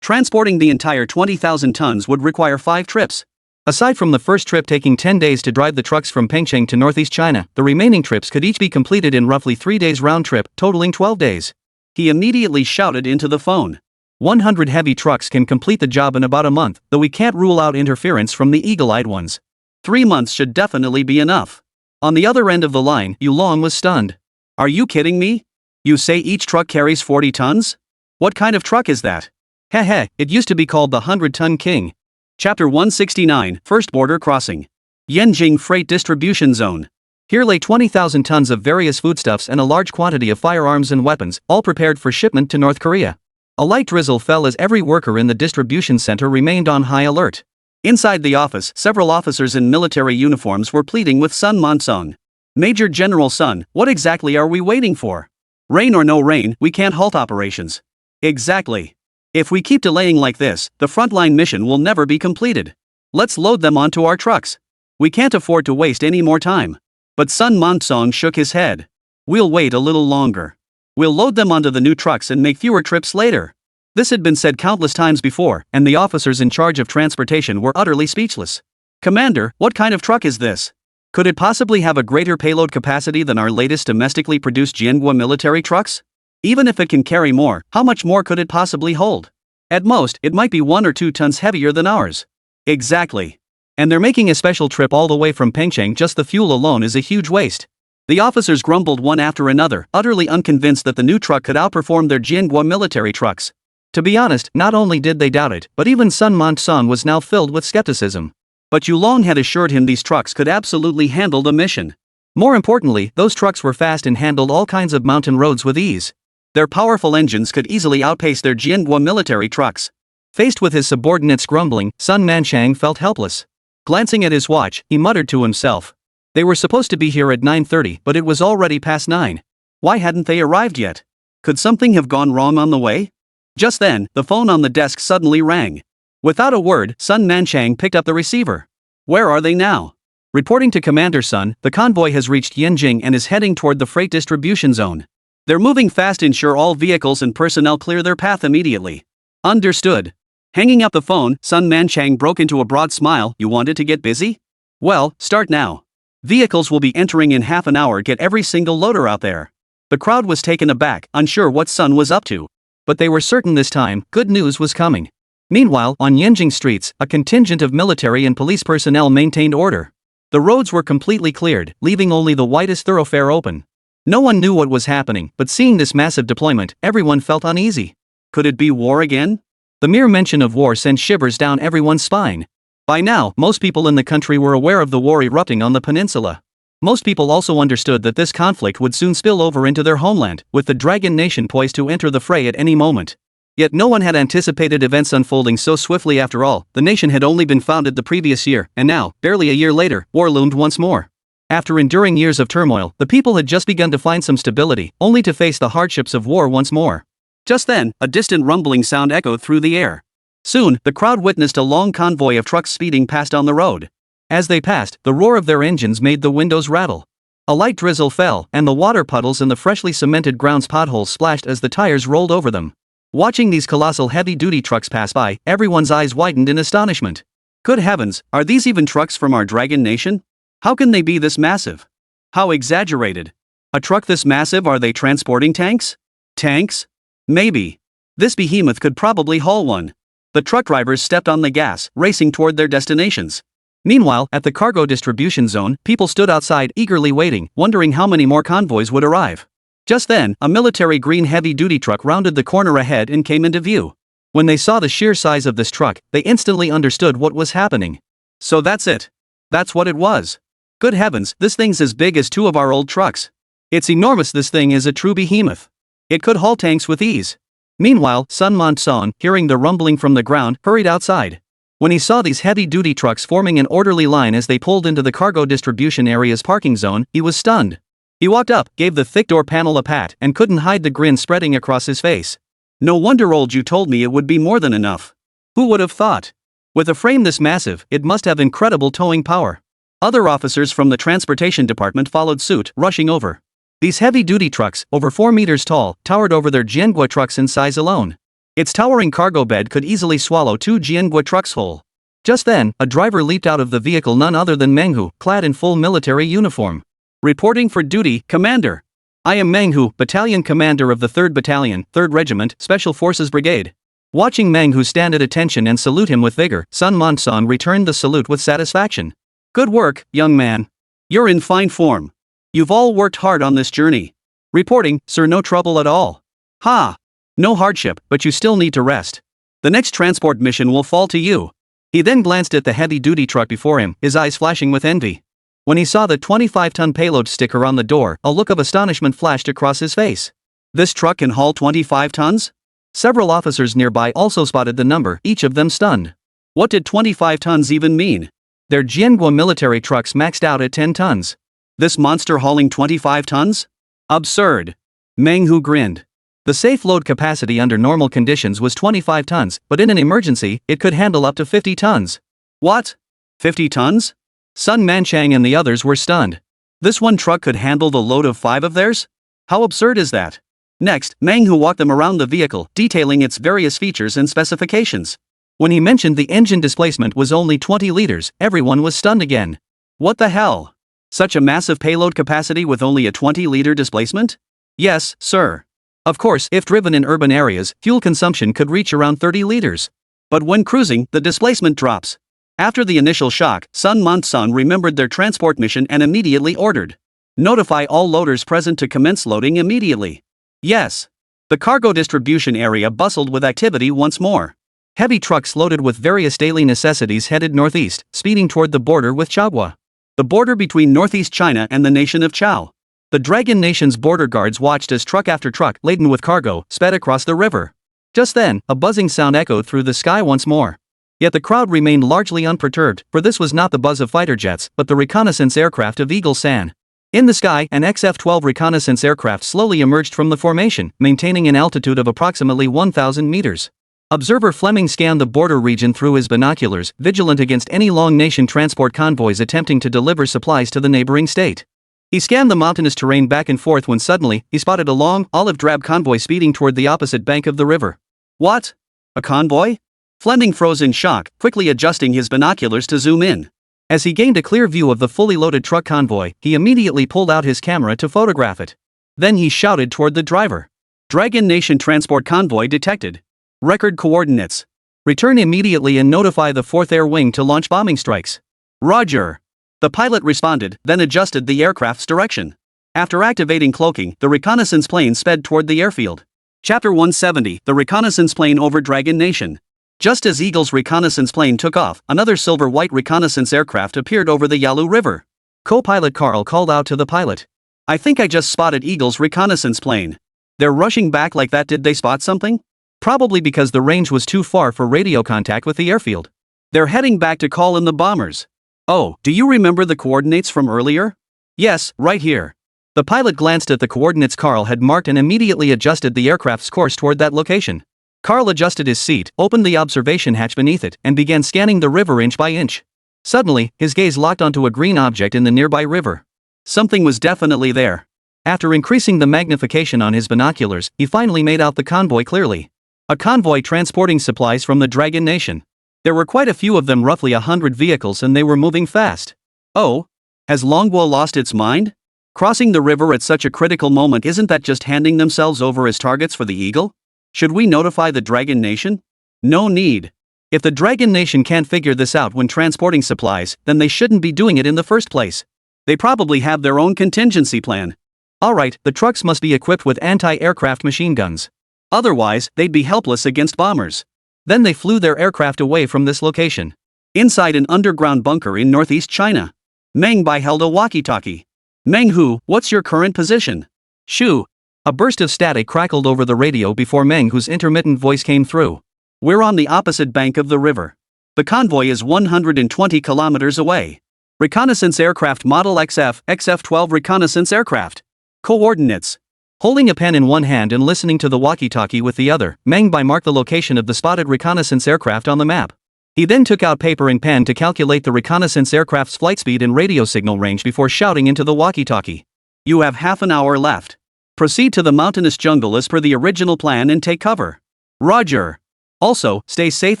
Transporting the entire 20,000 tons would require 5 trips. Aside from the first trip taking 10 days to drive the trucks from Pengcheng to northeast China, the remaining trips could each be completed in roughly 3 days round trip, totaling 12 days. He immediately shouted into the phone. 100 heavy trucks can complete the job in about a month, though we can't rule out interference from the eagle-eyed ones. 3 months should definitely be enough. On the other end of the line, Yulong was stunned. Are you kidding me? You say each truck carries 40 tons? What kind of truck is that? Heh, it used to be called the 100-ton King. Chapter 169, First Border Crossing. Yanjing Freight Distribution Zone. Here lay 20,000 tons of various foodstuffs and a large quantity of firearms and weapons, all prepared for shipment to North Korea. A light drizzle fell as every worker in the distribution center remained on high alert. Inside the office, several officers in military uniforms were pleading with Sun Monsong. Major General Sun, what exactly are we waiting for? Rain or no rain, we can't halt operations. Exactly. If we keep delaying like this, the frontline mission will never be completed. Let's load them onto our trucks. We can't afford to waste any more time. But Sun Monsong shook his head. We'll wait a little longer. We'll load them onto the new trucks and make fewer trips later. This had been said countless times before, and the officers in charge of transportation were utterly speechless. Commander, what kind of truck is this? Could it possibly have a greater payload capacity than our latest domestically produced Jiangua military trucks? Even if it can carry more, how much more could it possibly hold? At most, it might be 1 or 2 tons heavier than ours. Exactly. And they're making a special trip all the way from Pengcheng. Just the fuel alone is a huge waste. The officers grumbled one after another, utterly unconvinced that the new truck could outperform their Jiangua military trucks. To be honest, not only did they doubt it, but even Sun Monsong was now filled with skepticism. But Yulong had assured him these trucks could absolutely handle the mission. More importantly, those trucks were fast and handled all kinds of mountain roads with ease. Their powerful engines could easily outpace their Jiangua military trucks. Faced with his subordinates grumbling, Sun Manchang felt helpless. Glancing at his watch, he muttered to himself. They were supposed to be here at 9:30, but it was already past 9. Why hadn't they arrived yet? Could something have gone wrong on the way? Just then, the phone on the desk suddenly rang. Without a word, Sun Manchang picked up the receiver. Where are they now? Reporting to Commander Sun, the convoy has reached Yanjing and is heading toward the freight distribution zone. They're moving fast. Ensure all vehicles and personnel clear their path immediately. Understood. Hanging up the phone, Sun Manchang broke into a broad smile. You wanted to get busy? Well, start now. Vehicles will be entering in half an hour. Get every single loader out there. The crowd was taken aback, unsure what Sun was up to. But they were certain this time, good news was coming. Meanwhile, on Yanjing streets, a contingent of military and police personnel maintained order. The roads were completely cleared, leaving only the widest thoroughfare open. No one knew what was happening, but seeing this massive deployment, everyone felt uneasy. Could it be war again? The mere mention of war sent shivers down everyone's spine. By now, most people in the country were aware of the war erupting on the peninsula. Most people also understood that this conflict would soon spill over into their homeland, with the Dragon Nation poised to enter the fray at any moment. Yet no one had anticipated events unfolding so swiftly. After all, the nation had only been founded the previous year, and now, barely a year later, war loomed once more. After enduring years of turmoil, the people had just begun to find some stability, only to face the hardships of war once more. Just then, a distant rumbling sound echoed through the air. Soon, the crowd witnessed a long convoy of trucks speeding past on the road. As they passed, the roar of their engines made the windows rattle. A light drizzle fell, and the water puddles in the freshly cemented ground's potholes splashed as the tires rolled over them. Watching these colossal heavy-duty trucks pass by, everyone's eyes widened in astonishment. Good heavens, are these even trucks from our Dragon Nation? How can they be this massive? How exaggerated. A truck this massive, are they transporting tanks? Tanks? Maybe. This behemoth could probably haul one. The truck drivers stepped on the gas, racing toward their destinations. Meanwhile, at the cargo distribution zone, people stood outside eagerly waiting, wondering how many more convoys would arrive. Just then, a military green heavy-duty truck rounded the corner ahead and came into view. When they saw the sheer size of this truck, they instantly understood what was happening. So that's it. That's what it was. Good heavens, this thing's as big as two of our old trucks. It's enormous. This thing is a true behemoth. It could haul tanks with ease. Meanwhile, Sun Mon-son, hearing the rumbling from the ground, hurried outside. When he saw these heavy-duty trucks forming an orderly line as they pulled into the cargo distribution area's parking zone, he was stunned. He walked up, gave the thick door panel a pat, and couldn't hide the grin spreading across his face. No wonder, old, you told me it would be more than enough. Who would have thought? With a frame this massive, it must have incredible towing power. Other officers from the transportation department followed suit, rushing over. These heavy-duty trucks, over 4 meters tall, towered over their Jiangua trucks in size alone. Its towering cargo bed could easily swallow 2 Jiangua trucks whole. Just then, a driver leaped out of the vehicle, none other than Meng Hu, clad in full military uniform. Reporting for duty, Commander. I am Meng Hu, Battalion Commander of the 3rd Battalion, 3rd Regiment, Special Forces Brigade. Watching Meng Hu stand at attention and salute him with vigor, Sun Mon-son returned the salute with satisfaction. Good work, young man. You're in fine form. You've all worked hard on this journey. Reporting, sir, no trouble at all. Ha! No hardship, but you still need to rest. The next transport mission will fall to you. He then glanced at the heavy-duty truck before him, his eyes flashing with envy. When he saw the 25-ton payload sticker on the door, a look of astonishment flashed across his face. This truck can haul 25 tons? Several officers nearby also spotted the number, each of them stunned. What did 25 tons even mean? Their Jiangua military trucks maxed out at 10 tons. This monster hauling 25 tons? Absurd. Meng Hu grinned. The safe load capacity under normal conditions was 25 tons, but in an emergency, it could handle up to 50 tons. What? 50 tons? Sun Manchang and the others were stunned. This one truck could handle the load of 5 of theirs? How absurd is that? Next, Meng Hu walked them around the vehicle, detailing its various features and specifications. When he mentioned the engine displacement was only 20 liters, everyone was stunned again. What the hell? Such a massive payload capacity with only a 20-liter displacement? Yes, sir. Of course, if driven in urban areas, fuel consumption could reach around 30 liters. But when cruising, the displacement drops. After the initial shock, Sun Mon-son remembered their transport mission and immediately ordered. Notify all loaders present to commence loading immediately. Yes. The cargo distribution area bustled with activity once more. Heavy trucks loaded with various daily necessities headed northeast, speeding toward the border with Chaogua, the border between northeast China and the nation of Chao. The Dragon Nation's border guards watched as truck after truck, laden with cargo, sped across the river. Just then, a buzzing sound echoed through the sky once more. Yet the crowd remained largely unperturbed, for this was not the buzz of fighter jets, but the reconnaissance aircraft of Eagle San. In the sky, an XF-12 reconnaissance aircraft slowly emerged from the formation, maintaining an altitude of approximately 1,000 meters. Observer Fleming scanned the border region through his binoculars, vigilant against any Long Nation transport convoys attempting to deliver supplies to the neighboring state. He scanned the mountainous terrain back and forth when suddenly, he spotted a long, olive-drab convoy speeding toward the opposite bank of the river. What? A convoy? Fleming froze in shock, quickly adjusting his binoculars to zoom in. As he gained a clear view of the fully loaded truck convoy, he immediately pulled out his camera to photograph it. Then he shouted toward the driver. Dragon Nation transport convoy detected. Record coordinates. Return immediately and notify the 4th Air Wing to launch bombing strikes. Roger. The pilot responded, then adjusted the aircraft's direction. After activating cloaking, the reconnaissance plane sped toward the airfield. Chapter 170, The Reconnaissance Plane over Dragon Nation. Just as Eagle's reconnaissance plane took off, another silver-white reconnaissance aircraft appeared over the Yalu River. Co-pilot Carl called out to the pilot. I think I just spotted Eagle's reconnaissance plane. They're rushing back like that. Did they spot something? Probably because the range was too far for radio contact with the airfield. They're heading back to call in the bombers. Oh, do you remember the coordinates from earlier? Yes, right here. The pilot glanced at the coordinates Carl had marked and immediately adjusted the aircraft's course toward that location. Carl adjusted his seat, opened the observation hatch beneath it, and began scanning the river inch by inch. Suddenly, his gaze locked onto a green object in the nearby river. Something was definitely there. After increasing the magnification on his binoculars, he finally made out the convoy clearly. A convoy transporting supplies from the Dragon Nation. There were quite a few of them, roughly 100 vehicles, and they were moving fast. Oh? Has Longguo lost its mind? Crossing the river at such a critical moment, isn't that just handing themselves over as targets for the eagle? Should we notify the Dragon Nation? No need. If the Dragon Nation can't figure this out when transporting supplies, then they shouldn't be doing it in the first place. They probably have their own contingency plan. Alright, the trucks must be equipped with anti-aircraft machine guns. Otherwise, they'd be helpless against bombers. Then they flew their aircraft away from this location. Inside an underground bunker in northeast China. Meng Bai held a walkie-talkie. Meng Hu, what's your current position? Shoo. A burst of static crackled over the radio before Meng Hu's intermittent voice came through. We're on the opposite bank of the river. The convoy is 120 kilometers away. Reconnaissance aircraft model XF-12 reconnaissance aircraft. Coordinates. Holding a pen in one hand and listening to the walkie-talkie with the other, Meng Bai marked the location of the spotted reconnaissance aircraft on the map. He then took out paper and pen to calculate the reconnaissance aircraft's flight speed and radio signal range before shouting into the walkie-talkie. You have half an hour left. Proceed to the mountainous jungle as per the original plan and take cover. Roger. Also, stay safe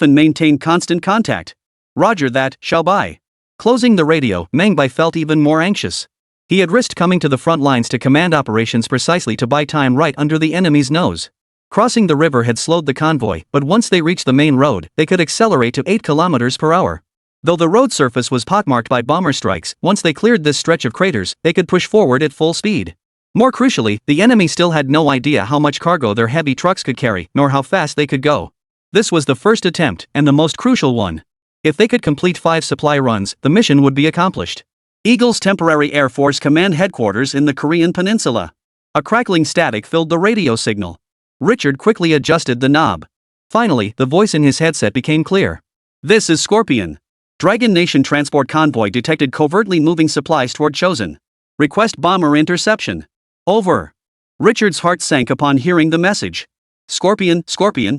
and maintain constant contact. Roger that, Xiao Bai. Closing the radio, Meng Bai felt even more anxious. He had risked coming to the front lines to command operations precisely to buy time right under the enemy's nose. Crossing the river had slowed the convoy, but once they reached the main road, they could accelerate to 8 kilometers per hour. Though the road surface was pockmarked by bomber strikes, once they cleared this stretch of craters, they could push forward at full speed. More crucially, the enemy still had no idea how much cargo their heavy trucks could carry, nor how fast they could go. This was the first attempt, and the most crucial one. If they could complete 5 supply runs, the mission would be accomplished. Eagle's Temporary Air Force Command Headquarters in the Korean Peninsula. A crackling static filled the radio signal. Richard quickly adjusted the knob. Finally, the voice in his headset became clear. This is Scorpion. Dragon Nation transport convoy detected covertly moving supplies toward Chosen. Request bomber interception. Over. Richard's heart sank upon hearing the message. Scorpion,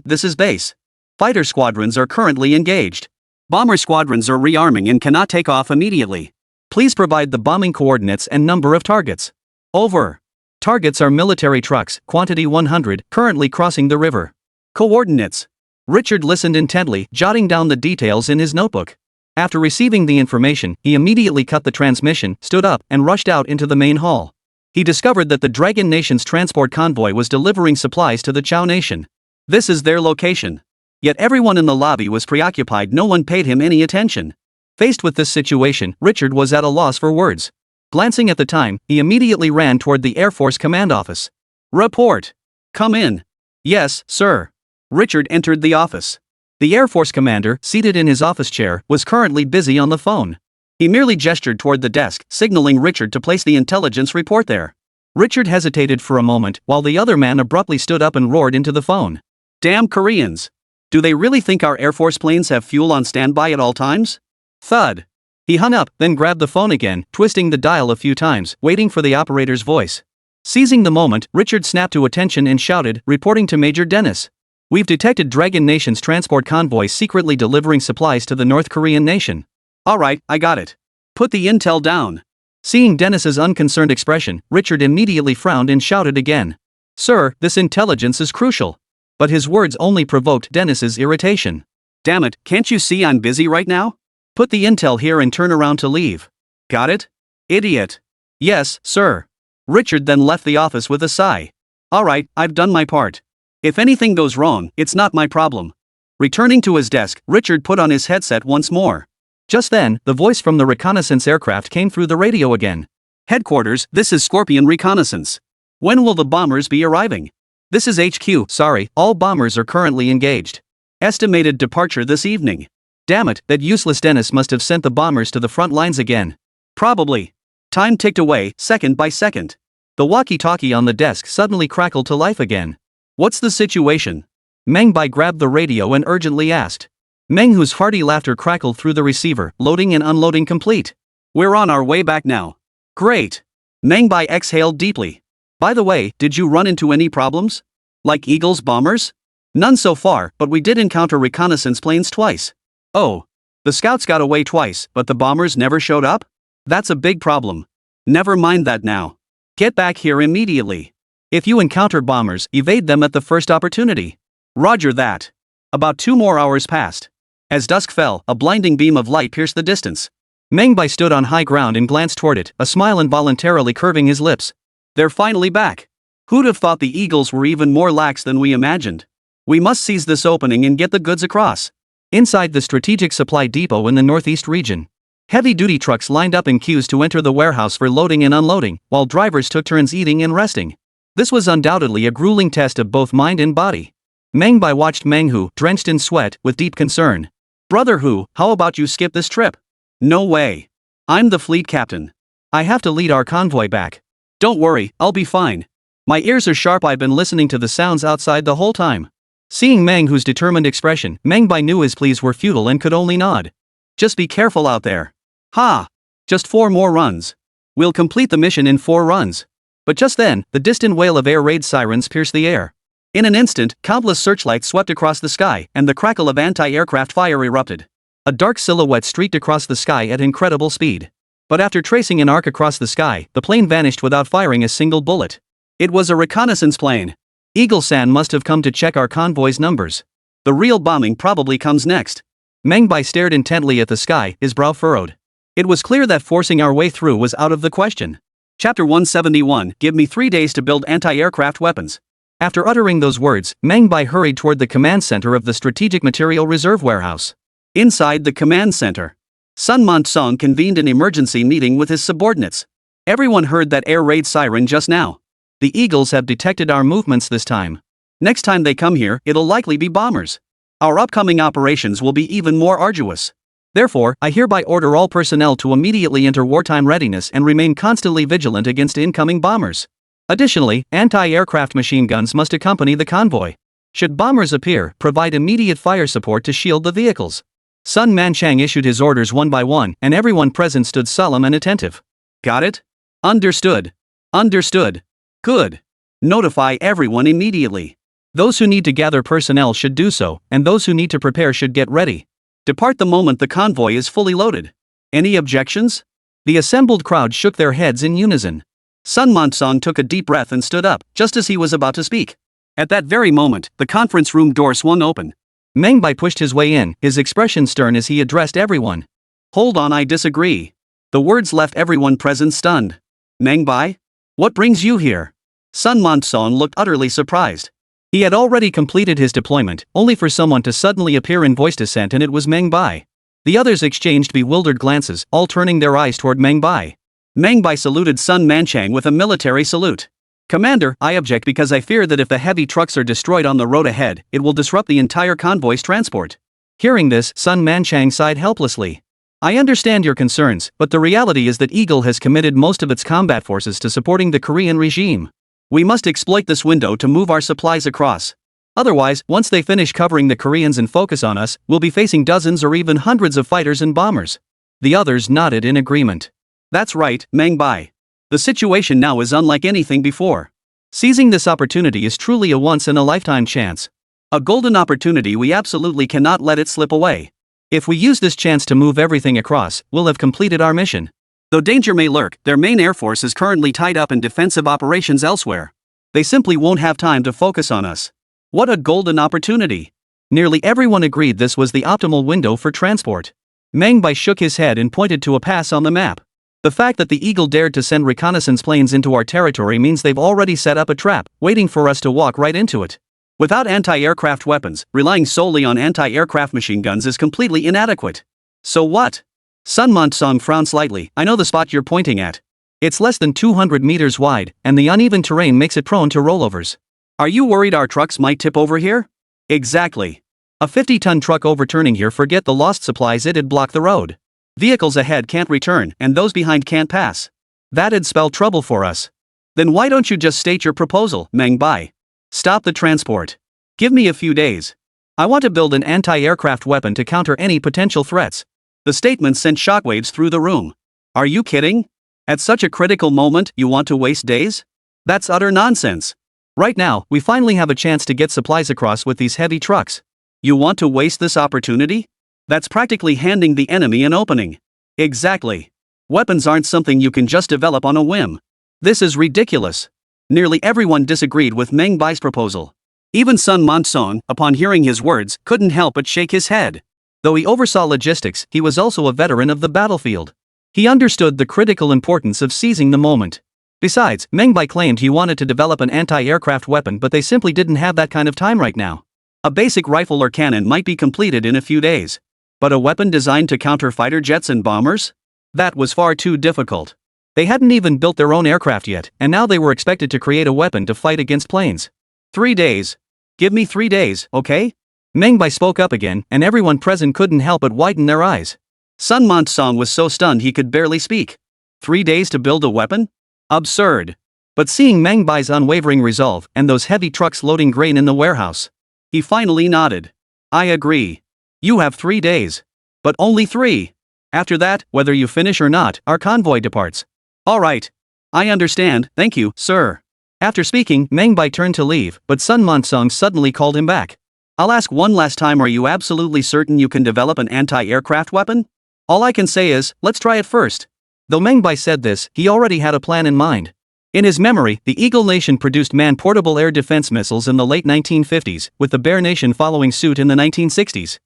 this is base. Fighter squadrons are currently engaged. Bomber squadrons are rearming and cannot take off immediately. Please provide the bombing coordinates and number of targets. Over. Targets are military trucks, quantity 100, currently crossing the river. Coordinates. Richard listened intently, jotting down the details in his notebook. After receiving the information, he immediately cut the transmission, stood up, and rushed out into the main hall. He discovered that the Dragon Nation's transport convoy was delivering supplies to the Chow Nation. This is their location. Yet everyone in the lobby was preoccupied, no one paid him any attention. Faced with this situation, Richard was at a loss for words. Glancing at the time, he immediately ran toward the Air Force Command Office. Report. Come in. Yes, sir. Richard entered the office. The Air Force commander, seated in his office chair, was currently busy on the phone. He merely gestured toward the desk, signaling Richard to place the intelligence report there. Richard hesitated for a moment, while the other man abruptly stood up and roared into the phone. Damn Koreans! Do they really think our Air Force planes have fuel on standby at all times? Thud. He hung up, then grabbed the phone again, twisting the dial a few times, waiting for the operator's voice. Seizing the moment, Richard snapped to attention and shouted, reporting to Major Dennis. We've detected Dragon Nation's transport convoy secretly delivering supplies to the North Korean nation. Alright, I got it. Put the intel down. Seeing Dennis's unconcerned expression, Richard immediately frowned and shouted again. Sir, this intelligence is crucial. But his words only provoked Dennis's irritation. Damn it, can't you see I'm busy right now? Put the intel here and turn around to leave. Got it? Idiot. Yes, sir. Richard then left the office with a sigh. Alright, I've done my part. If anything goes wrong, it's not my problem. Returning to his desk, Richard put on his headset once more. Just then, the voice from the reconnaissance aircraft came through the radio again. Headquarters, this is Scorpion Reconnaissance. When will the bombers be arriving? This is HQ, sorry, all bombers are currently engaged. Estimated departure this evening. Damn it, that useless Dennis must have sent the bombers to the front lines again. Probably. Time ticked away, second by second. The walkie-talkie on the desk suddenly crackled to life again. What's the situation? Meng Bai grabbed the radio and urgently asked. Meng Hu's hearty laughter crackled through the receiver, loading and unloading complete. We're on our way back now. Great. Meng Bai exhaled deeply. By the way, did you run into any problems? Like Eagle's bombers? None so far, but we did encounter reconnaissance planes twice. Oh. The scouts got away twice, but the bombers never showed up? That's a big problem. Never mind that now. Get back here immediately. If you encounter bombers, evade them at the first opportunity. Roger that. About 2 more hours passed. As dusk fell, a blinding beam of light pierced the distance. Meng Bai stood on high ground and glanced toward it, a smile involuntarily curving his lips. They're finally back. Who'd have thought the Eagles were even more lax than we imagined? We must seize this opening and get the goods across. Inside the strategic supply depot in the northeast region, heavy-duty trucks lined up in queues to enter the warehouse for loading and unloading, while drivers took turns eating and resting. This was undoubtedly a grueling test of both mind and body. Meng Bai watched Meng Hu, drenched in sweat, with deep concern. Brother Hu, how about you skip this trip? No way. I'm the fleet captain. I have to lead our convoy back. Don't worry, I'll be fine. My ears are sharp. I've been listening to the sounds outside the whole time. Seeing Meng Hu's determined expression, Meng Bai knew his pleas were futile and could only nod. Just be careful out there. Ha! Just 4 more runs. We'll complete the mission in 4 runs. But just then, the distant wail of air raid sirens pierced the air. In an instant, countless searchlights swept across the sky, and the crackle of anti-aircraft fire erupted. A dark silhouette streaked across the sky at incredible speed. But after tracing an arc across the sky, the plane vanished without firing a single bullet. It was a reconnaissance plane. Eagle-san must have come to check our convoy's numbers. The real bombing probably comes next. Meng Bai stared intently at the sky, his brow furrowed. It was clear that forcing our way through was out of the question. Chapter 171, Give me 3 days to build anti-aircraft weapons. After uttering those words, Meng Bai hurried toward the command center of the Strategic Material Reserve Warehouse. Inside the command center, Sun Man-song convened an emergency meeting with his subordinates. Everyone heard that air raid siren just now. The Eagles have detected our movements this time. Next time they come here, it'll likely be bombers. Our upcoming operations will be even more arduous. Therefore, I hereby order all personnel to immediately enter wartime readiness and remain constantly vigilant against incoming bombers. Additionally, anti-aircraft machine guns must accompany the convoy. Should bombers appear, provide immediate fire support to shield the vehicles. Sun Man-chang issued his orders one by one, and everyone present stood solemn and attentive. Got it? Understood. Understood. Good. Notify everyone immediately. Those who need to gather personnel should do so, and those who need to prepare should get ready. Depart the moment the convoy is fully loaded. Any objections? The assembled crowd shook their heads in unison. Sun Man-song took a deep breath and stood up, just as he was about to speak. At that very moment, the conference room door swung open. Meng Bai pushed his way in, his expression stern as he addressed everyone. Hold on, I disagree. The words left everyone present stunned. Meng Bai? What brings you here? Sun Man-song looked utterly surprised. He had already completed his deployment, only for someone to suddenly appear and voice dissent, and it was Meng Bai. The others exchanged bewildered glances, all turning their eyes toward Meng Bai. Meng Bai saluted Sun Man-chang with a military salute. Commander, I object because I fear that if the heavy trucks are destroyed on the road ahead, it will disrupt the entire convoy's transport. Hearing this, Sun Man-chang sighed helplessly. I understand your concerns, but the reality is that Eagle has committed most of its combat forces to supporting the Korean regime. We must exploit this window to move our supplies across. Otherwise, once they finish covering the Koreans and focus on us, we'll be facing dozens or even hundreds of fighters and bombers. The others nodded in agreement. That's right, Meng Bai. The situation now is unlike anything before. Seizing this opportunity is truly a once-in-a-lifetime chance. A golden opportunity. We absolutely cannot let it slip away. If we use this chance to move everything across, we'll have completed our mission. Though danger may lurk, their main air force is currently tied up in defensive operations elsewhere. They simply won't have time to focus on us. What a golden opportunity! Nearly everyone agreed this was the optimal window for transport. Meng Bai shook his head and pointed to a pass on the map. The fact that the Eagle dared to send reconnaissance planes into our territory means they've already set up a trap, waiting for us to walk right into it. Without anti-aircraft weapons, relying solely on anti-aircraft machine guns is completely inadequate. So what? Sun Man-song frowned slightly. I know the spot you're pointing at. It's less than 200 meters wide, and the uneven terrain makes it prone to rollovers. Are you worried our trucks might tip over here? Exactly. A 50-ton truck overturning here, forget the lost supplies, it'd block the road. Vehicles ahead can't return, and those behind can't pass. That'd spell trouble for us. Then why don't you just state your proposal, Meng Bai? Stop the transport. Give me a few days. I want to build an anti-aircraft weapon to counter any potential threats. The statement sent shockwaves through the room. Are you kidding? At such a critical moment, you want to waste days? That's utter nonsense. Right now, we finally have a chance to get supplies across with these heavy trucks. You want to waste this opportunity? That's practically handing the enemy an opening. Exactly. Weapons aren't something you can just develop on a whim. This is ridiculous. Nearly everyone disagreed with Meng Bai's proposal. Even Sun Man-song, upon hearing his words, couldn't help but shake his head. Though he oversaw logistics, he was also a veteran of the battlefield. He understood the critical importance of seizing the moment. Besides, Meng Bai claimed he wanted to develop an anti-aircraft weapon, but they simply didn't have that kind of time right now. A basic rifle or cannon might be completed in a few days. But a weapon designed to counter fighter jets and bombers? That was far too difficult. They hadn't even built their own aircraft yet, and now they were expected to create a weapon to fight against planes. 3 days. Give me 3 days, okay? Meng Bai spoke up again, and everyone present couldn't help but widen their eyes. Sun Man-song was so stunned he could barely speak. 3 days to build a weapon? Absurd. But seeing Meng Bai's unwavering resolve and those heavy trucks loading grain in the warehouse, he finally nodded. I agree. You have 3 days. But only 3. After that, whether you finish or not, our convoy departs. All right. I understand, thank you, sir. After speaking, Meng Bai turned to leave, but Sun Man-song suddenly called him back. I'll ask one last time, are you absolutely certain you can develop an anti-aircraft weapon? All I can say is, let's try it first. Though Meng Bai said this, he already had a plan in mind. In his memory, the Eagle Nation produced man-portable air defense missiles in the late 1950s, with the Bear Nation following suit in the 1960s.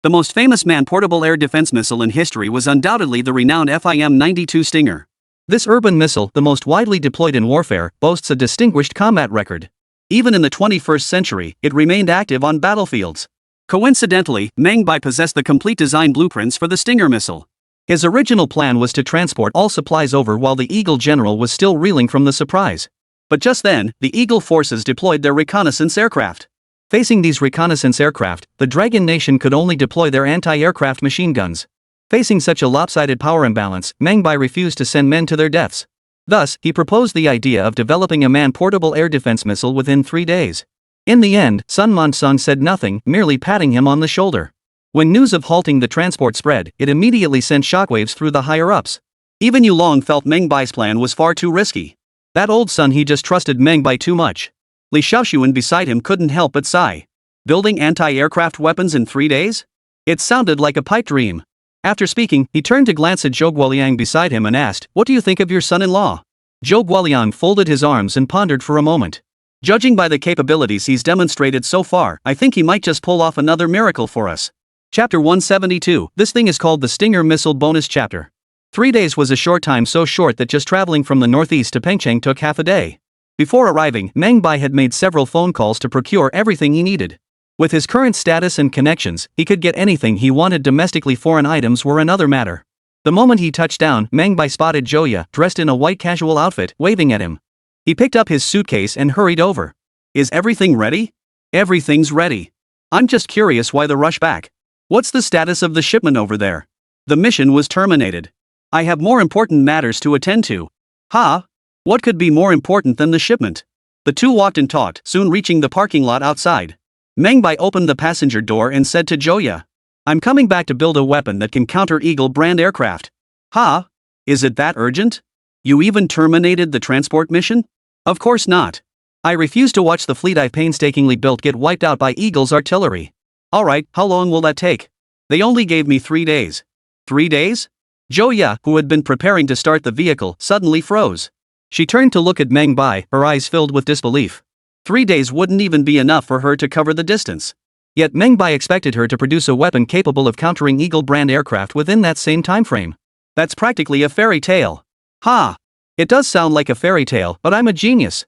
The most famous man-portable air defense missile in history was undoubtedly the renowned FIM-92 Stinger. This urban missile, the most widely deployed in warfare, boasts a distinguished combat record. Even in the 21st century, it remained active on battlefields. Coincidentally, Meng Bai possessed the complete design blueprints for the Stinger missile. His original plan was to transport all supplies over while the Eagle general was still reeling from the surprise. But just then, the Eagle forces deployed their reconnaissance aircraft. Facing these reconnaissance aircraft, the Dragon Nation could only deploy their anti-aircraft machine guns. Facing such a lopsided power imbalance, Meng Bai refused to send men to their deaths. Thus, he proposed the idea of developing a man-portable air defense missile within 3 days. In the end, Sun Man-song said nothing, merely patting him on the shoulder. When news of halting the transport spread, it immediately sent shockwaves through the higher-ups. Even Yu Long felt Meng Bai's plan was far too risky. That old son, he just trusted Meng Bai too much. Li Shaoxuan beside him couldn't help but sigh. Building anti-aircraft weapons in 3 days? It sounded like a pipe dream. After speaking, he turned to glance at Zhou Guoliang beside him and asked, "What do you think of your son-in-law?" Zhou Guoliang folded his arms and pondered for a moment. Judging by the capabilities he's demonstrated so far, I think he might just pull off another miracle for us. Chapter 172, this thing is called the Stinger Missile Bonus Chapter. 3 days was a short time, so short that just traveling from the northeast to Pengcheng took half a day. Before arriving, Meng Bai had made several phone calls to procure everything he needed. With his current status and connections, he could get anything he wanted domestically. Foreign items were another matter. The moment he touched down, Meng Bai spotted Joya, dressed in a white casual outfit, waving at him. He picked up his suitcase and hurried over. Is everything ready? Everything's ready. I'm just curious why the rush back. What's the status of the shipment over there? The mission was terminated. I have more important matters to attend to. Ha? What could be more important than the shipment? The two walked and talked, soon reaching the parking lot outside. Meng Bai opened the passenger door and said to Joya, I'm coming back to build a weapon that can counter Eagle brand aircraft. Ha? Is it that urgent? You even terminated the transport mission? Of course not. I refuse to watch the fleet I painstakingly built get wiped out by Eagle's artillery. Alright, how long will that take? They only gave me 3 days. 3 days? Joya, who had been preparing to start the vehicle, suddenly froze. She turned to look at Meng Bai, her eyes filled with disbelief. 3 days wouldn't even be enough for her to cover the distance. Yet Meng Bai expected her to produce a weapon capable of countering Eagle brand aircraft within that same time frame. That's practically a fairy tale. Ha! It does sound like a fairy tale, but I'm a genius.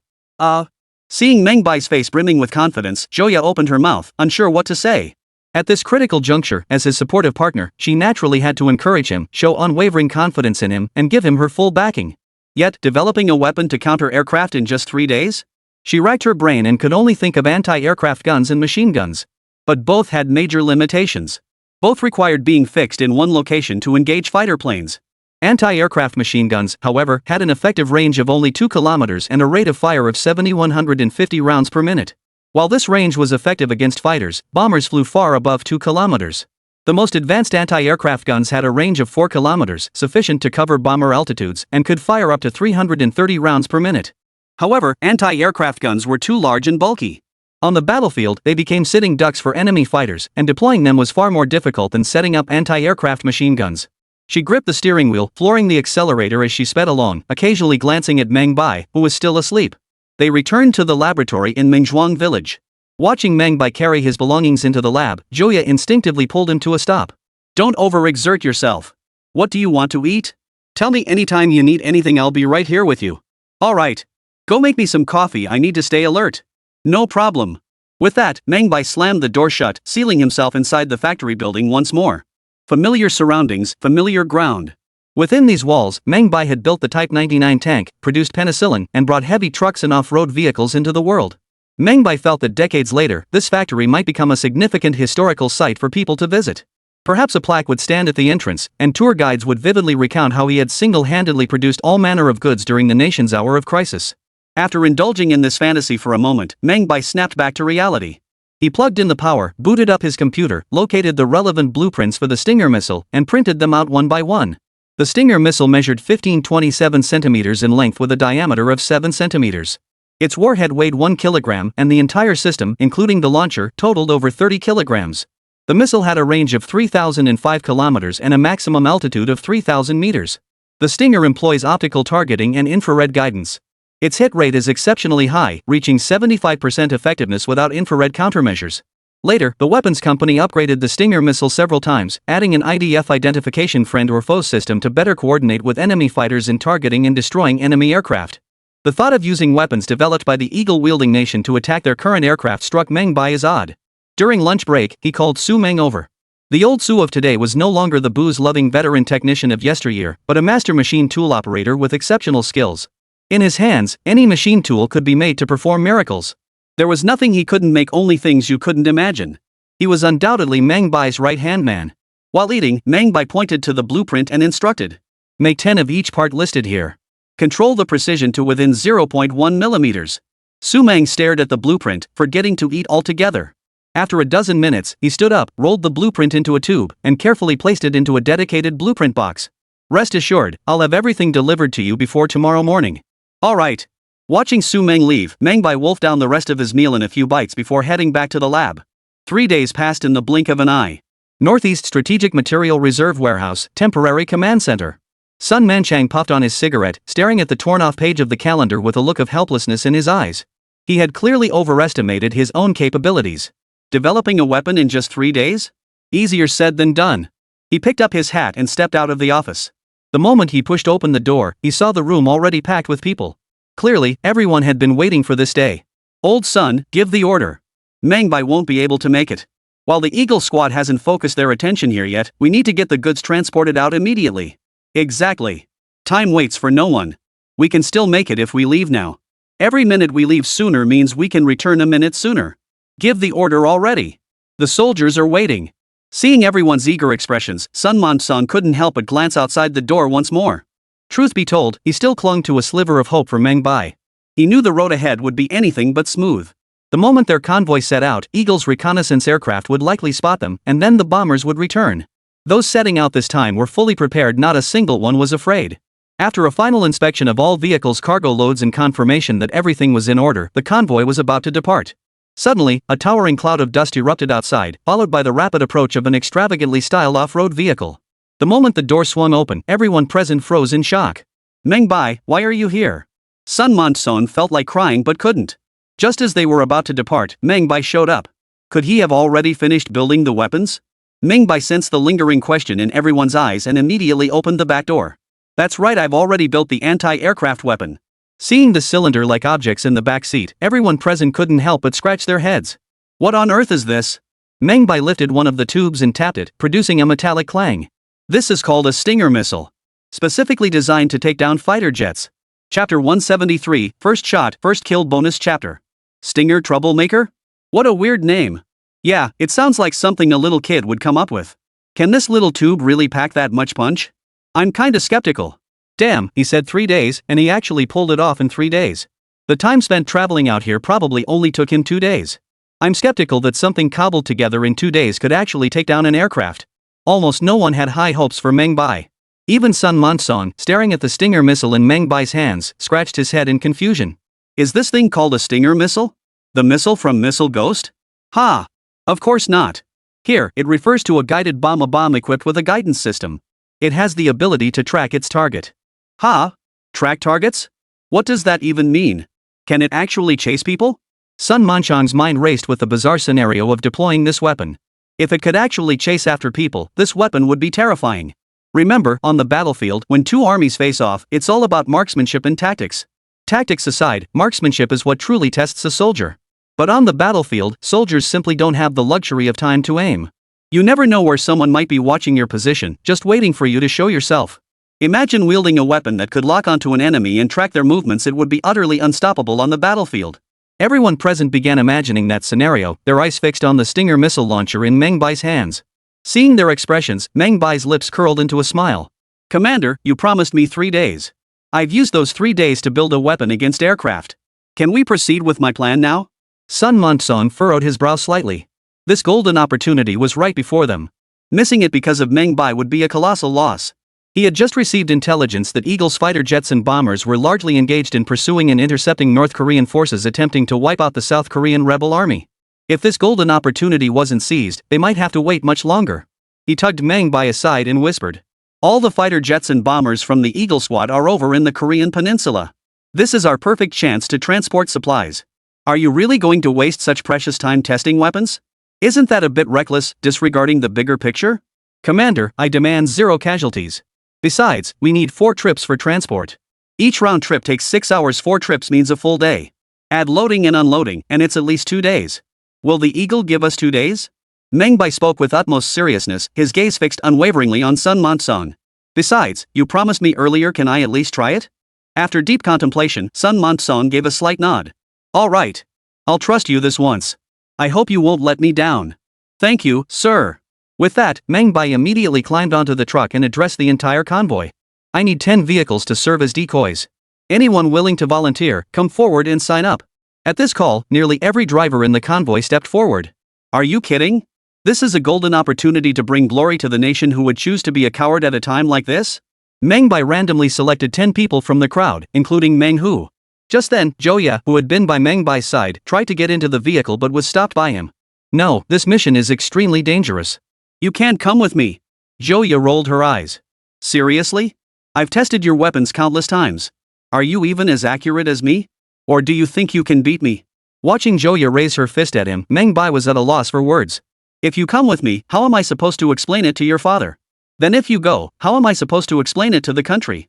Seeing Meng Bai's face brimming with confidence, Joya opened her mouth, unsure what to say. At this critical juncture, as his supportive partner, she naturally had to encourage him, show unwavering confidence in him, and give him her full backing. Yet, developing a weapon to counter aircraft in just 3 days? She racked her brain and could only think of anti-aircraft guns and machine guns. But both had major limitations. Both required being fixed in one location to engage fighter planes. Anti-aircraft machine guns, however, had an effective range of only 2 kilometers and a rate of fire of 7,150 rounds per minute. While this range was effective against fighters, bombers flew far above 2 kilometers. The most advanced anti-aircraft guns had a range of 4 kilometers, sufficient to cover bomber altitudes, and could fire up to 330 rounds per minute. However, anti-aircraft guns were too large and bulky. On the battlefield, they became sitting ducks for enemy fighters, and deploying them was far more difficult than setting up anti-aircraft machine guns. She gripped the steering wheel, flooring the accelerator as she sped along, occasionally glancing at Meng Bai, who was still asleep. They returned to the laboratory in Mengzhuang village. Watching Meng Bai carry his belongings into the lab, Julia instinctively pulled him to a stop. Don't overexert yourself. What do you want to eat? Tell me anytime you need anything, I'll be right here with you. Alright. Go make me some coffee, I need to stay alert. No problem. With that, Meng Bai slammed the door shut, sealing himself inside the factory building once more. Familiar surroundings, familiar ground. Within these walls, Meng Bai had built the Type 99 tank, produced penicillin, and brought heavy trucks and off-road vehicles into the world. Meng Bai felt that decades later, this factory might become a significant historical site for people to visit. Perhaps a plaque would stand at the entrance, and tour guides would vividly recount how he had single-handedly produced all manner of goods during the nation's hour of crisis. After indulging in this fantasy for a moment, Meng Bai snapped back to reality. He plugged in the power, booted up his computer, located the relevant blueprints for the Stinger missile, and printed them out one by one. The Stinger missile measured 1527 centimeters in length with a diameter of 7 centimeters. Its warhead weighed 1 kilogram, and the entire system, including the launcher, totaled over 30 kilograms. The missile had a range of 3,005 kilometers and a maximum altitude of 3,000 meters. The Stinger employs optical targeting and infrared guidance. Its hit rate is exceptionally high, reaching 75% effectiveness without infrared countermeasures. Later, the weapons company upgraded the Stinger missile several times, adding an IDF identification friend or foe system to better coordinate with enemy fighters in targeting and destroying enemy aircraft. The thought of using weapons developed by the eagle-wielding nation to attack their current aircraft struck Meng Bai as odd. During lunch break, he called Su Meng over. The old Su of today was no longer the booze-loving veteran technician of yesteryear, but a master machine tool operator with exceptional skills. In his hands, any machine tool could be made to perform miracles. There was nothing he couldn't make, only things you couldn't imagine. He was undoubtedly Meng Bai's right-hand man. While eating, Meng Bai pointed to the blueprint and instructed. Make 10 of each part listed here. Control the precision to within 0.1 millimeters. Su Meng stared at the blueprint, forgetting to eat altogether. After a dozen minutes, he stood up, rolled the blueprint into a tube, and carefully placed it into a dedicated blueprint box. Rest assured, I'll have everything delivered to you before tomorrow morning. Alright. Watching Su Meng leave, Meng Bai wolfed down the rest of his meal in a few bites before heading back to the lab. 3 days passed in the blink of an eye. Northeast Strategic Material Reserve Warehouse, Temporary Command Center. Sun Manchang puffed on his cigarette, staring at the torn-off page of the calendar with a look of helplessness in his eyes. He had clearly overestimated his own capabilities. Developing a weapon in just 3 days? Easier said than done. He picked up his hat and stepped out of the office. The moment he pushed open the door, he saw the room already packed with people. Clearly, everyone had been waiting for this day. Old son, give the order. Meng Bai won't be able to make it. While the Eagle Squad hasn't focused their attention here yet, we need to get the goods transported out immediately. Exactly. Time waits for no one. We can still make it if we leave now. Every minute we leave sooner means we can return a minute sooner. Give the order already. The soldiers are waiting. Seeing everyone's eager expressions, Sun Man-sung couldn't help but glance outside the door once more. Truth be told, he still clung to a sliver of hope for Meng Bai. He knew the road ahead would be anything but smooth. The moment their convoy set out, Eagle's reconnaissance aircraft would likely spot them, and then the bombers would return. Those setting out this time were fully prepared, not a single one was afraid. After a final inspection of all vehicles' cargo loads and confirmation that everything was in order, the convoy was about to depart. Suddenly, a towering cloud of dust erupted outside, followed by the rapid approach of an extravagantly styled off-road vehicle. The moment the door swung open, everyone present froze in shock. Meng Bai, why are you here? Sun Man-sung felt like crying but couldn't. Just as they were about to depart, Meng Bai showed up. Could he have already finished building the weapons? Meng Bai sensed the lingering question in everyone's eyes and immediately opened the back door. That's right, I've already built the anti-aircraft weapon. Seeing the cylinder-like objects in the back seat, everyone present couldn't help but scratch their heads. What on earth is this? Meng Bai lifted one of the tubes and tapped it, producing a metallic clang. This is called a Stinger missile. Specifically designed to take down fighter jets. Chapter 173, First Shot, First Kill bonus chapter. Stinger Troublemaker? What a weird name. Yeah, it sounds like something a little kid would come up with. Can this little tube really pack that much punch? I'm kinda skeptical. Damn, he said 3 days, and he actually pulled it off in 3 days. The time spent traveling out here probably only took him 2 days. I'm skeptical that something cobbled together in 2 days could actually take down an aircraft. Almost no one had high hopes for Meng Bai. Even Sun Man-sung, staring at the Stinger missile in Meng Bai's hands, scratched his head in confusion. Is this thing called a Stinger missile? The missile from Missile Ghost? Ha! Of course not. Here, it refers to a guided bomb equipped with a guidance system. It has the ability to track its target. Ha? Track targets? What does that even mean? Can it actually chase people? Sun Manchang's mind raced with the bizarre scenario of deploying this weapon. If it could actually chase after people, this weapon would be terrifying. Remember, on the battlefield, when two armies face off, it's all about marksmanship and tactics. Tactics aside, marksmanship is what truly tests a soldier. But on the battlefield, soldiers simply don't have the luxury of time to aim. You never know where someone might be watching your position, just waiting for you to show yourself. Imagine wielding a weapon that could lock onto an enemy and track their movements. It would be utterly unstoppable on the battlefield. Everyone present began imagining that scenario, their eyes fixed on the Stinger missile launcher in Meng Bai's hands. Seeing their expressions, Meng Bai's lips curled into a smile. Commander, you promised me 3 days. I've used those 3 days to build a weapon against aircraft. Can we proceed with my plan now? Sun Manchang furrowed his brow slightly. This golden opportunity was right before them. Missing it because of Meng Bai would be a colossal loss. He had just received intelligence that Eagle's fighter jets and bombers were largely engaged in pursuing and intercepting North Korean forces attempting to wipe out the South Korean rebel army. If this golden opportunity wasn't seized, they might have to wait much longer. He tugged Meng Bai aside and whispered. All the fighter jets and bombers from the Eagle Squad are over in the Korean peninsula. This is our perfect chance to transport supplies. Are you really going to waste such precious time testing weapons? Isn't that a bit reckless, disregarding the bigger picture? Commander, I demand 0 casualties. Besides, we need 4 trips for transport. Each round trip takes 6 hours. 4 trips means a full day. Add loading and unloading, and it's at least 2 days. Will the Eagle give us 2 days? Meng Bai spoke with utmost seriousness, his gaze fixed unwaveringly on Sun Manchang. Besides, you promised me earlier. Can I at least try it? After deep contemplation, Sun Manchang gave a slight nod. All right. I'll trust you this once. I hope you won't let me down. Thank you, sir. With that, Meng Bai immediately climbed onto the truck and addressed the entire convoy. I need 10 vehicles to serve as decoys. Anyone willing to volunteer, come forward and sign up. At this call, nearly every driver in the convoy stepped forward. Are you kidding? This is a golden opportunity to bring glory to the nation. Who would choose to be a coward at a time like this? Meng Bai randomly selected 10 people from the crowd, including Meng Hu. Just then, Joya, who had been by Meng Bai's side, tried to get into the vehicle but was stopped by him. No, this mission is extremely dangerous. You can't come with me. Joya rolled her eyes. Seriously? I've tested your weapons countless times. Are you even as accurate as me? Or do you think you can beat me? Watching Joya raise her fist at him, Meng Bai was at a loss for words. If you come with me, how am I supposed to explain it to your father? Then if you go, how am I supposed to explain it to the country?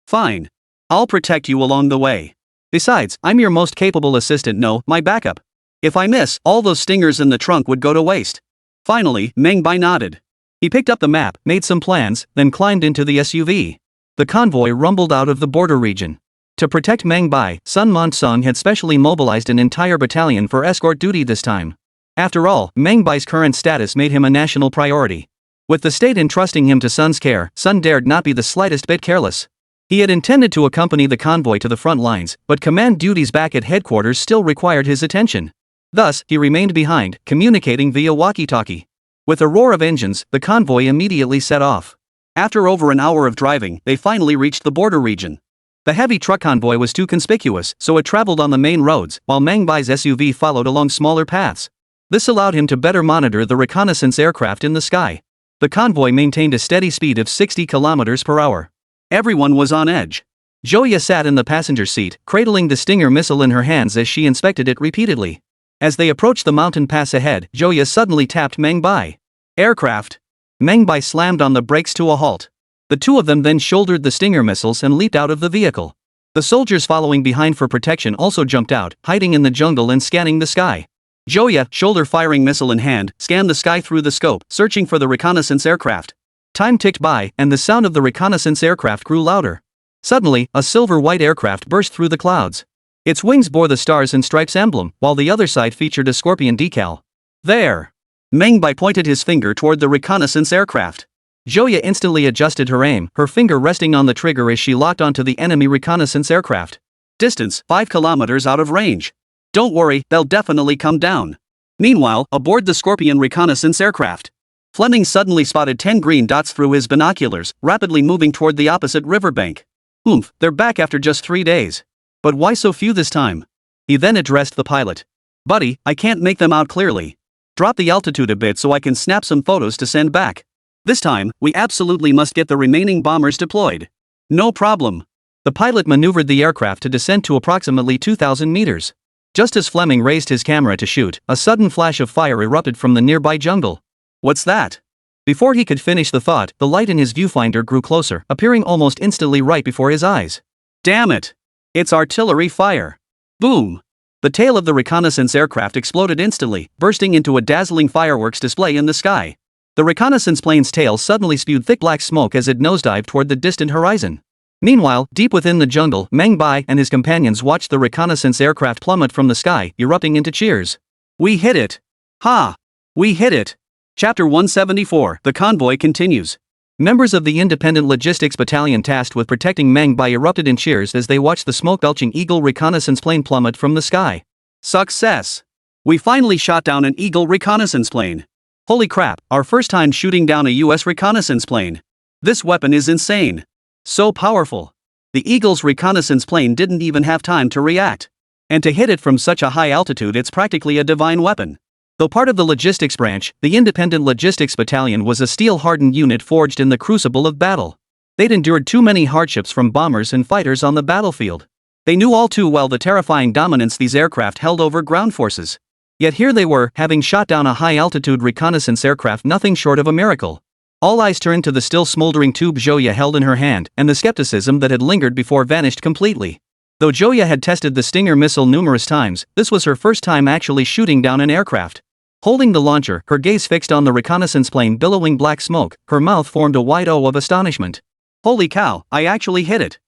Fine. I'll protect you along the way. Besides, I'm your most capable assistant. No, my backup. If I miss, all those stingers in the trunk would go to waste. Finally, Meng Bai nodded. He picked up the map, made some plans, then climbed into the SUV. The convoy rumbled out of the border region. To protect Meng Bai, Sun Manchang had specially mobilized an entire battalion for escort duty this time. After all, Meng Bai's current status made him a national priority. With the state entrusting him to Sun's care, Sun dared not be the slightest bit careless. He had intended to accompany the convoy to the front lines, but command duties back at headquarters still required his attention. Thus, he remained behind, communicating via walkie-talkie. With a roar of engines, the convoy immediately set off. After over an hour of driving, they finally reached the border region. The heavy truck convoy was too conspicuous, so it traveled on the main roads, while Meng Bai's SUV followed along smaller paths. This allowed him to better monitor the reconnaissance aircraft in the sky. The convoy maintained a steady speed of 60 kilometers per hour. Everyone was on edge. Joya sat in the passenger seat, cradling the Stinger missile in her hands as she inspected it repeatedly. As they approached the mountain pass ahead, Joya suddenly tapped Meng Bai. Aircraft. Meng Bai slammed on the brakes to a halt. The two of them then shouldered the Stinger missiles and leaped out of the vehicle. The soldiers following behind for protection also jumped out, hiding in the jungle and scanning the sky. Joya, shoulder-firing missile in hand, scanned the sky through the scope, searching for the reconnaissance aircraft. Time ticked by, and the sound of the reconnaissance aircraft grew louder. Suddenly, a silver-white aircraft burst through the clouds. Its wings bore the Stars and Stripes emblem, while the other side featured a scorpion decal. There! Meng Bai pointed his finger toward the reconnaissance aircraft. Joya instantly adjusted her aim, her finger resting on the trigger as she locked onto the enemy reconnaissance aircraft. Distance, 5 kilometers out of range. Don't worry, they'll definitely come down. Meanwhile, aboard the Scorpion reconnaissance aircraft, Fleming suddenly spotted 10 green dots through his binoculars, rapidly moving toward the opposite riverbank. Oomph, they're back after just 3 days. But why so few this time? He then addressed the pilot. Buddy, I can't make them out clearly. Drop the altitude a bit so I can snap some photos to send back. This time, we absolutely must get the remaining bombers deployed. No problem. The pilot maneuvered the aircraft to descend to approximately 2,000 meters. Just as Fleming raised his camera to shoot, a sudden flash of fire erupted from the nearby jungle. What's that? Before he could finish the thought, the light in his viewfinder grew closer, appearing almost instantly right before his eyes. Damn it! It's artillery fire. Boom! The tail of the reconnaissance aircraft exploded instantly, bursting into a dazzling fireworks display in the sky. The reconnaissance plane's tail suddenly spewed thick black smoke as it nosedived toward the distant horizon. Meanwhile, deep within the jungle, Meng Bai and his companions watched the reconnaissance aircraft plummet from the sky, erupting into cheers. We hit it! Ha! We hit it! Chapter 174, The Convoy continues. Members of the Independent Logistics Battalion tasked with protecting Meng Bai erupted in cheers as they watched the smoke-belching Eagle reconnaissance plane plummet from the sky. Success! We finally shot down an Eagle reconnaissance plane. Holy crap, our first time shooting down a US reconnaissance plane. This weapon is insane. So powerful. The Eagle's reconnaissance plane didn't even have time to react. And to hit it from such a high altitude, it's practically a divine weapon. Though part of the logistics branch, the Independent Logistics Battalion was a steel-hardened unit forged in the crucible of battle. They'd endured too many hardships from bombers and fighters on the battlefield. They knew all too well the terrifying dominance these aircraft held over ground forces. Yet here they were, having shot down a high-altitude reconnaissance aircraft, nothing short of a miracle. All eyes turned to the still smoldering tube Joya held in her hand, and the skepticism that had lingered before vanished completely. Though Joya had tested the Stinger missile numerous times, this was her first time actually shooting down an aircraft. Holding the launcher, her gaze fixed on the reconnaissance plane billowing black smoke, her mouth formed a wide O of astonishment. Holy cow, I actually hit it.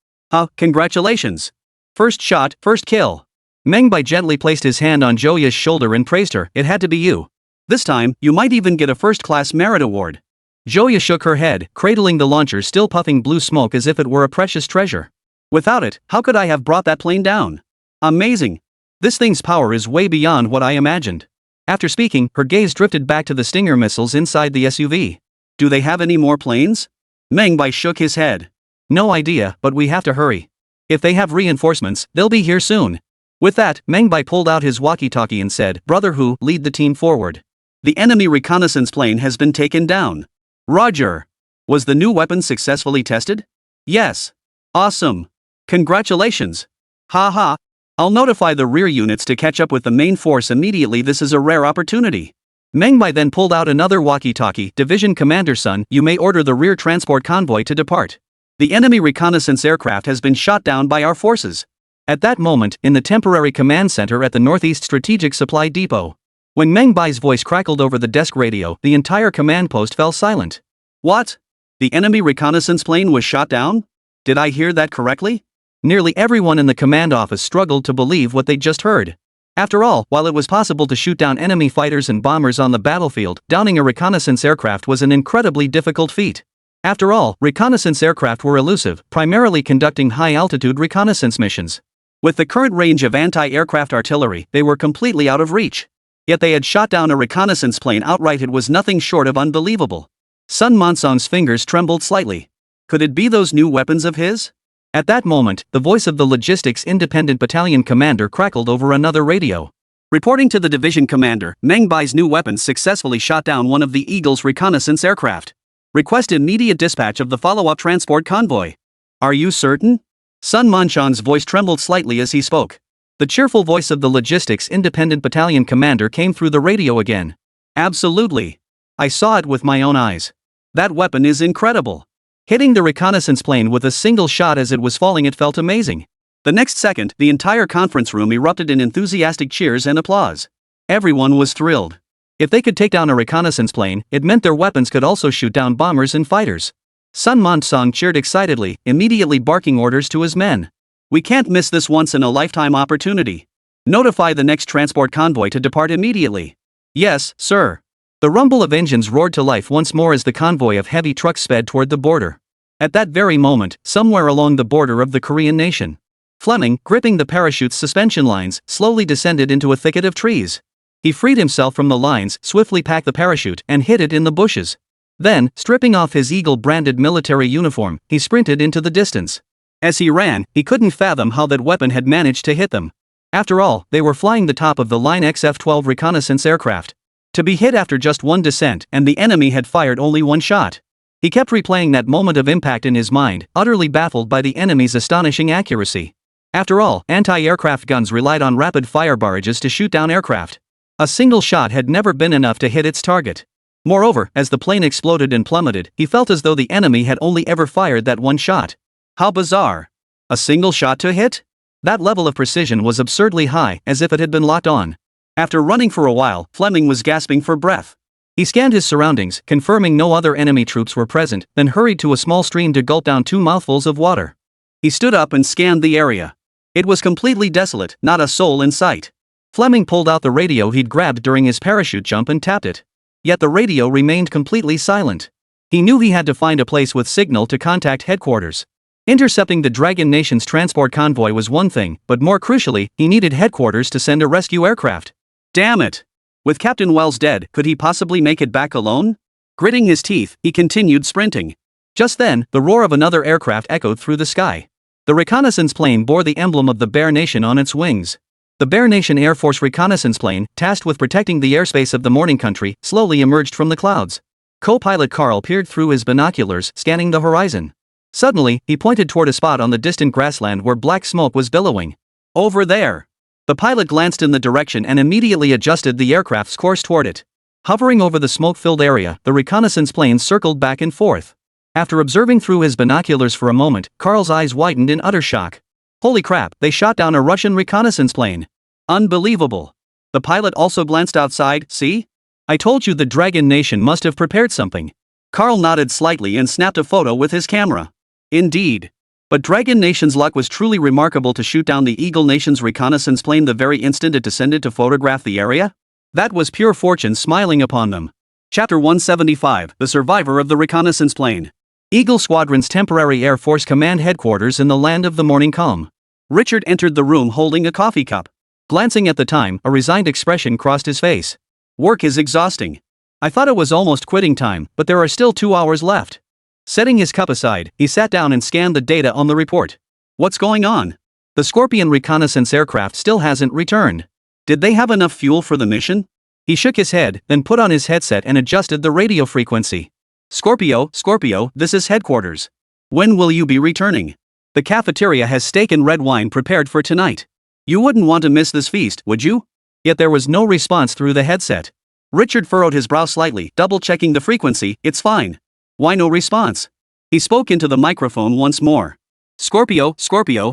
Congratulations. First shot, first kill. Meng Bai gently placed his hand on Joya's shoulder and praised her. It had to be you. This time, you might even get a first-class merit award. Joya shook her head, cradling the launcher still puffing blue smoke as if it were a precious treasure. Without it, how could I have brought that plane down? Amazing. This thing's power is way beyond what I imagined. After speaking, her gaze drifted back to the Stinger missiles inside the SUV. Do they have any more planes? Meng Bai shook his head. No idea, but we have to hurry. If they have reinforcements, they'll be here soon. With that, Meng Bai pulled out his walkie-talkie and said, Brother Hu, lead the team forward. The enemy reconnaissance plane has been taken down. Roger. Was the new weapon successfully tested? Yes. Awesome. Congratulations. Ha. I'll notify the rear units to catch up with the main force immediately. This is a rare opportunity. Meng Bai then pulled out another walkie-talkie. Division Commander Sun, you may order the rear transport convoy to depart. The enemy reconnaissance aircraft has been shot down by our forces. At that moment, in the temporary command center at the Northeast Strategic Supply Depot. When Meng Bai's voice crackled over the desk radio, the entire command post fell silent. What? The enemy reconnaissance plane was shot down? Did I hear that correctly? Nearly everyone in the command office struggled to believe what they'd just heard. After all, while it was possible to shoot down enemy fighters and bombers on the battlefield, downing a reconnaissance aircraft was an incredibly difficult feat. After all, reconnaissance aircraft were elusive, primarily conducting high-altitude reconnaissance missions. With the current range of anti-aircraft artillery, they were completely out of reach. Yet they had shot down a reconnaissance plane outright. It was nothing short of unbelievable. Sun Monsong's fingers trembled slightly. Could it be those new weapons of his? At that moment, the voice of the Logistics Independent Battalion commander crackled over another radio. Reporting to the division commander, Meng Bai's new weapons successfully shot down one of the Eagle's reconnaissance aircraft. Request immediate dispatch of the follow-up transport convoy. Are you certain? Sun Monsong's voice trembled slightly as he spoke. The cheerful voice of the Logistics Independent Battalion commander came through the radio again. Absolutely. I saw it with my own eyes. That weapon is incredible. Hitting the reconnaissance plane with a single shot as it was falling, it felt amazing. The next second, the entire conference room erupted in enthusiastic cheers and applause. Everyone was thrilled. If they could take down a reconnaissance plane, it meant their weapons could also shoot down bombers and fighters. Sun Monsong cheered excitedly, immediately barking orders to his men. We can't miss this once-in-a-lifetime opportunity. Notify the next transport convoy to depart immediately. Yes, sir. The rumble of engines roared to life once more as the convoy of heavy trucks sped toward the border. At that very moment, somewhere along the border of the Korean nation, Fleming, gripping the parachute's suspension lines, slowly descended into a thicket of trees. He freed himself from the lines, swiftly packed the parachute, and hid it in the bushes. Then, stripping off his Eagle-branded military uniform, he sprinted into the distance. As he ran, he couldn't fathom how that weapon had managed to hit them. After all, they were flying the top of the Line XF-12 reconnaissance aircraft. To be hit after just one descent and the enemy had fired only one shot. He kept replaying that moment of impact in his mind, utterly baffled by the enemy's astonishing accuracy. After all, anti-aircraft guns relied on rapid-fire barrages to shoot down aircraft. A single shot had never been enough to hit its target. Moreover, as the plane exploded and plummeted, he felt as though the enemy had only ever fired that one shot. How bizarre. A single shot to hit? That level of precision was absurdly high, as if it had been locked on. After running for a while, Fleming was gasping for breath. He scanned his surroundings, confirming no other enemy troops were present, then hurried to a small stream to gulp down 2 mouthfuls of water. He stood up and scanned the area. It was completely desolate, not a soul in sight. Fleming pulled out the radio he'd grabbed during his parachute jump and tapped it. Yet the radio remained completely silent. He knew he had to find a place with signal to contact headquarters. Intercepting the Dragon Nation's transport convoy was one thing, but more crucially, he needed headquarters to send a rescue aircraft. Damn it! With Captain Wells dead, could he possibly make it back alone? Gritting his teeth, he continued sprinting. Just then, the roar of another aircraft echoed through the sky. The reconnaissance plane bore the emblem of the Bear Nation on its wings. The Bear Nation Air Force reconnaissance plane, tasked with protecting the airspace of the Morning Country, slowly emerged from the clouds. Co-pilot Carl peered through his binoculars, scanning the horizon. Suddenly, he pointed toward a spot on the distant grassland where black smoke was billowing. Over there! The pilot glanced in the direction and immediately adjusted the aircraft's course toward it. Hovering over the smoke-filled area, the reconnaissance plane circled back and forth. After observing through his binoculars for a moment, Carl's eyes widened in utter shock. Holy crap, they shot down a Russian reconnaissance plane. Unbelievable. The pilot also glanced outside. See? I told you the Dragon Nation must have prepared something. Carl nodded slightly and snapped a photo with his camera. Indeed. But Dragon Nation's luck was truly remarkable to shoot down the Eagle Nation's reconnaissance plane the very instant it descended to photograph the area? That was pure fortune smiling upon them. Chapter 175, The Survivor of the Reconnaissance Plane. Eagle Squadron's temporary Air Force Command headquarters in the land of the morning calm. Richard entered the room holding a coffee cup. Glancing at the time, a resigned expression crossed his face. Work is exhausting. I thought it was almost quitting time, but there are still 2 hours left. Setting his cup aside, he sat down and scanned the data on the report. What's going on? The Scorpion reconnaissance aircraft still hasn't returned. Did they have enough fuel for the mission? He shook his head, then put on his headset and adjusted the radio frequency. Scorpio, this is headquarters. When will you be returning? The cafeteria has steak and red wine prepared for tonight. You wouldn't want to miss this feast, would you? Yet there was no response through the headset. Richard furrowed his brow slightly, double-checking the frequency. It's fine. Why no response? He spoke into the microphone once more. Scorpio,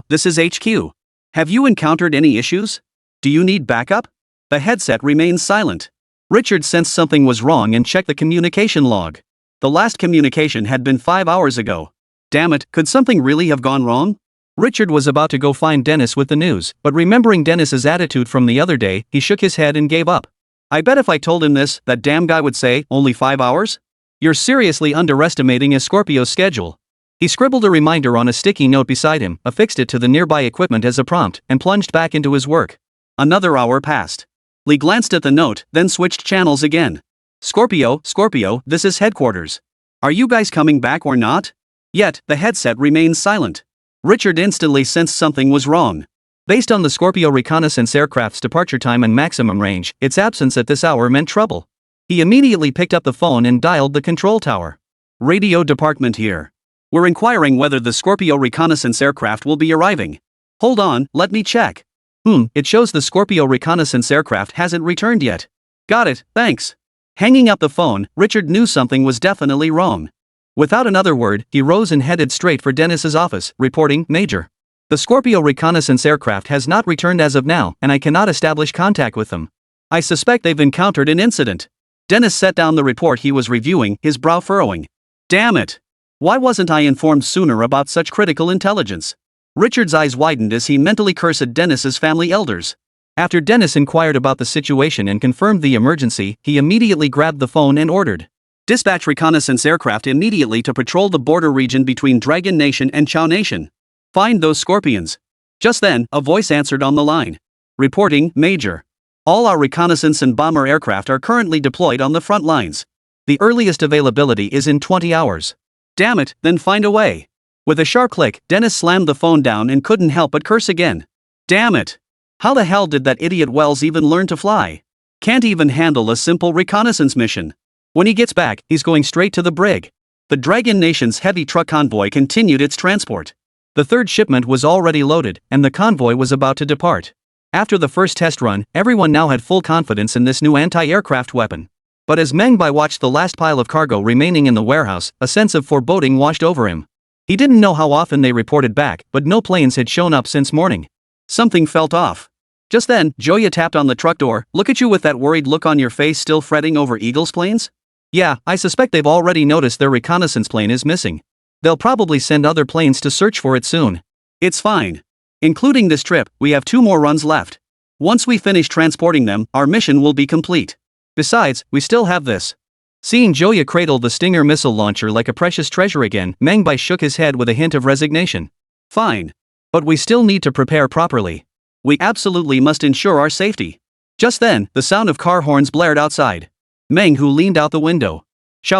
this is HQ. Have you encountered any issues? Do you need backup? The headset remained silent. Richard sensed something was wrong and checked the communication log. The last communication had been 5 hours ago. Damn it, could something really have gone wrong? Richard was about to go find Dennis with the news, but remembering Dennis's attitude from the other day, he shook his head and gave up. I bet if I told him this, that damn guy would say, only 5 hours? You're seriously underestimating a Scorpio's schedule. He scribbled a reminder on a sticky note beside him, affixed it to the nearby equipment as a prompt, and plunged back into his work. Another hour passed. Lee glanced at the note, then switched channels again. Scorpio, this is headquarters. Are you guys coming back or not? Yet, the headset remained silent. Richard instantly sensed something was wrong. Based on the Scorpio reconnaissance aircraft's departure time and maximum range, its absence at this hour meant trouble. He immediately picked up the phone and dialed the control tower. Radio department here. We're inquiring whether the Scorpio reconnaissance aircraft will be arriving. Hold on, let me check. It shows the Scorpio reconnaissance aircraft hasn't returned yet. Got it, thanks. Hanging up the phone, Richard knew something was definitely wrong. Without another word, he rose and headed straight for Dennis's office, reporting, Major. The Scorpio reconnaissance aircraft has not returned as of now, and I cannot establish contact with them. I suspect they've encountered an incident. Dennis set down the report he was reviewing, his brow furrowing. Damn it! Why wasn't I informed sooner about such critical intelligence? Richard's eyes widened as he mentally cursed Dennis's family elders. After Dennis inquired about the situation and confirmed the emergency, he immediately grabbed the phone and ordered. Dispatch reconnaissance aircraft immediately to patrol the border region between Dragon Nation and Chow Nation. Find those Scorpions. Just then, a voice answered on the line. Reporting, Major. All our reconnaissance and bomber aircraft are currently deployed on the front lines. The earliest availability is in 20 hours. Damn it, then find a way. With a sharp click, Dennis slammed the phone down and couldn't help but curse again. Damn it. How the hell did that idiot Wells even learn to fly? Can't even handle a simple reconnaissance mission. When he gets back, he's going straight to the brig. The Dragon Nation's heavy truck convoy continued its transport. The third shipment was already loaded, and the convoy was about to depart. After the first test run, everyone now had full confidence in this new anti-aircraft weapon. But as Meng Bai watched the last pile of cargo remaining in the warehouse, a sense of foreboding washed over him. He didn't know how often they reported back, but no planes had shown up since morning. Something felt off. Just then, Joya tapped on the truck door. "Look at you with that worried look on your face, still fretting over Eagle's planes?" "Yeah, I suspect they've already noticed their reconnaissance plane is missing. They'll probably send other planes to search for it soon." "It's fine. Including this trip, we have 2 more runs left. Once we finish transporting them, our mission will be complete. Besides, we still have this." Seeing Joya cradle the Stinger missile launcher like a precious treasure again, Meng Bai shook his head with a hint of resignation. "Fine. But we still need to prepare properly. We absolutely must ensure our safety." Just then, the sound of car horns blared outside. Meng Hu leaned out the window.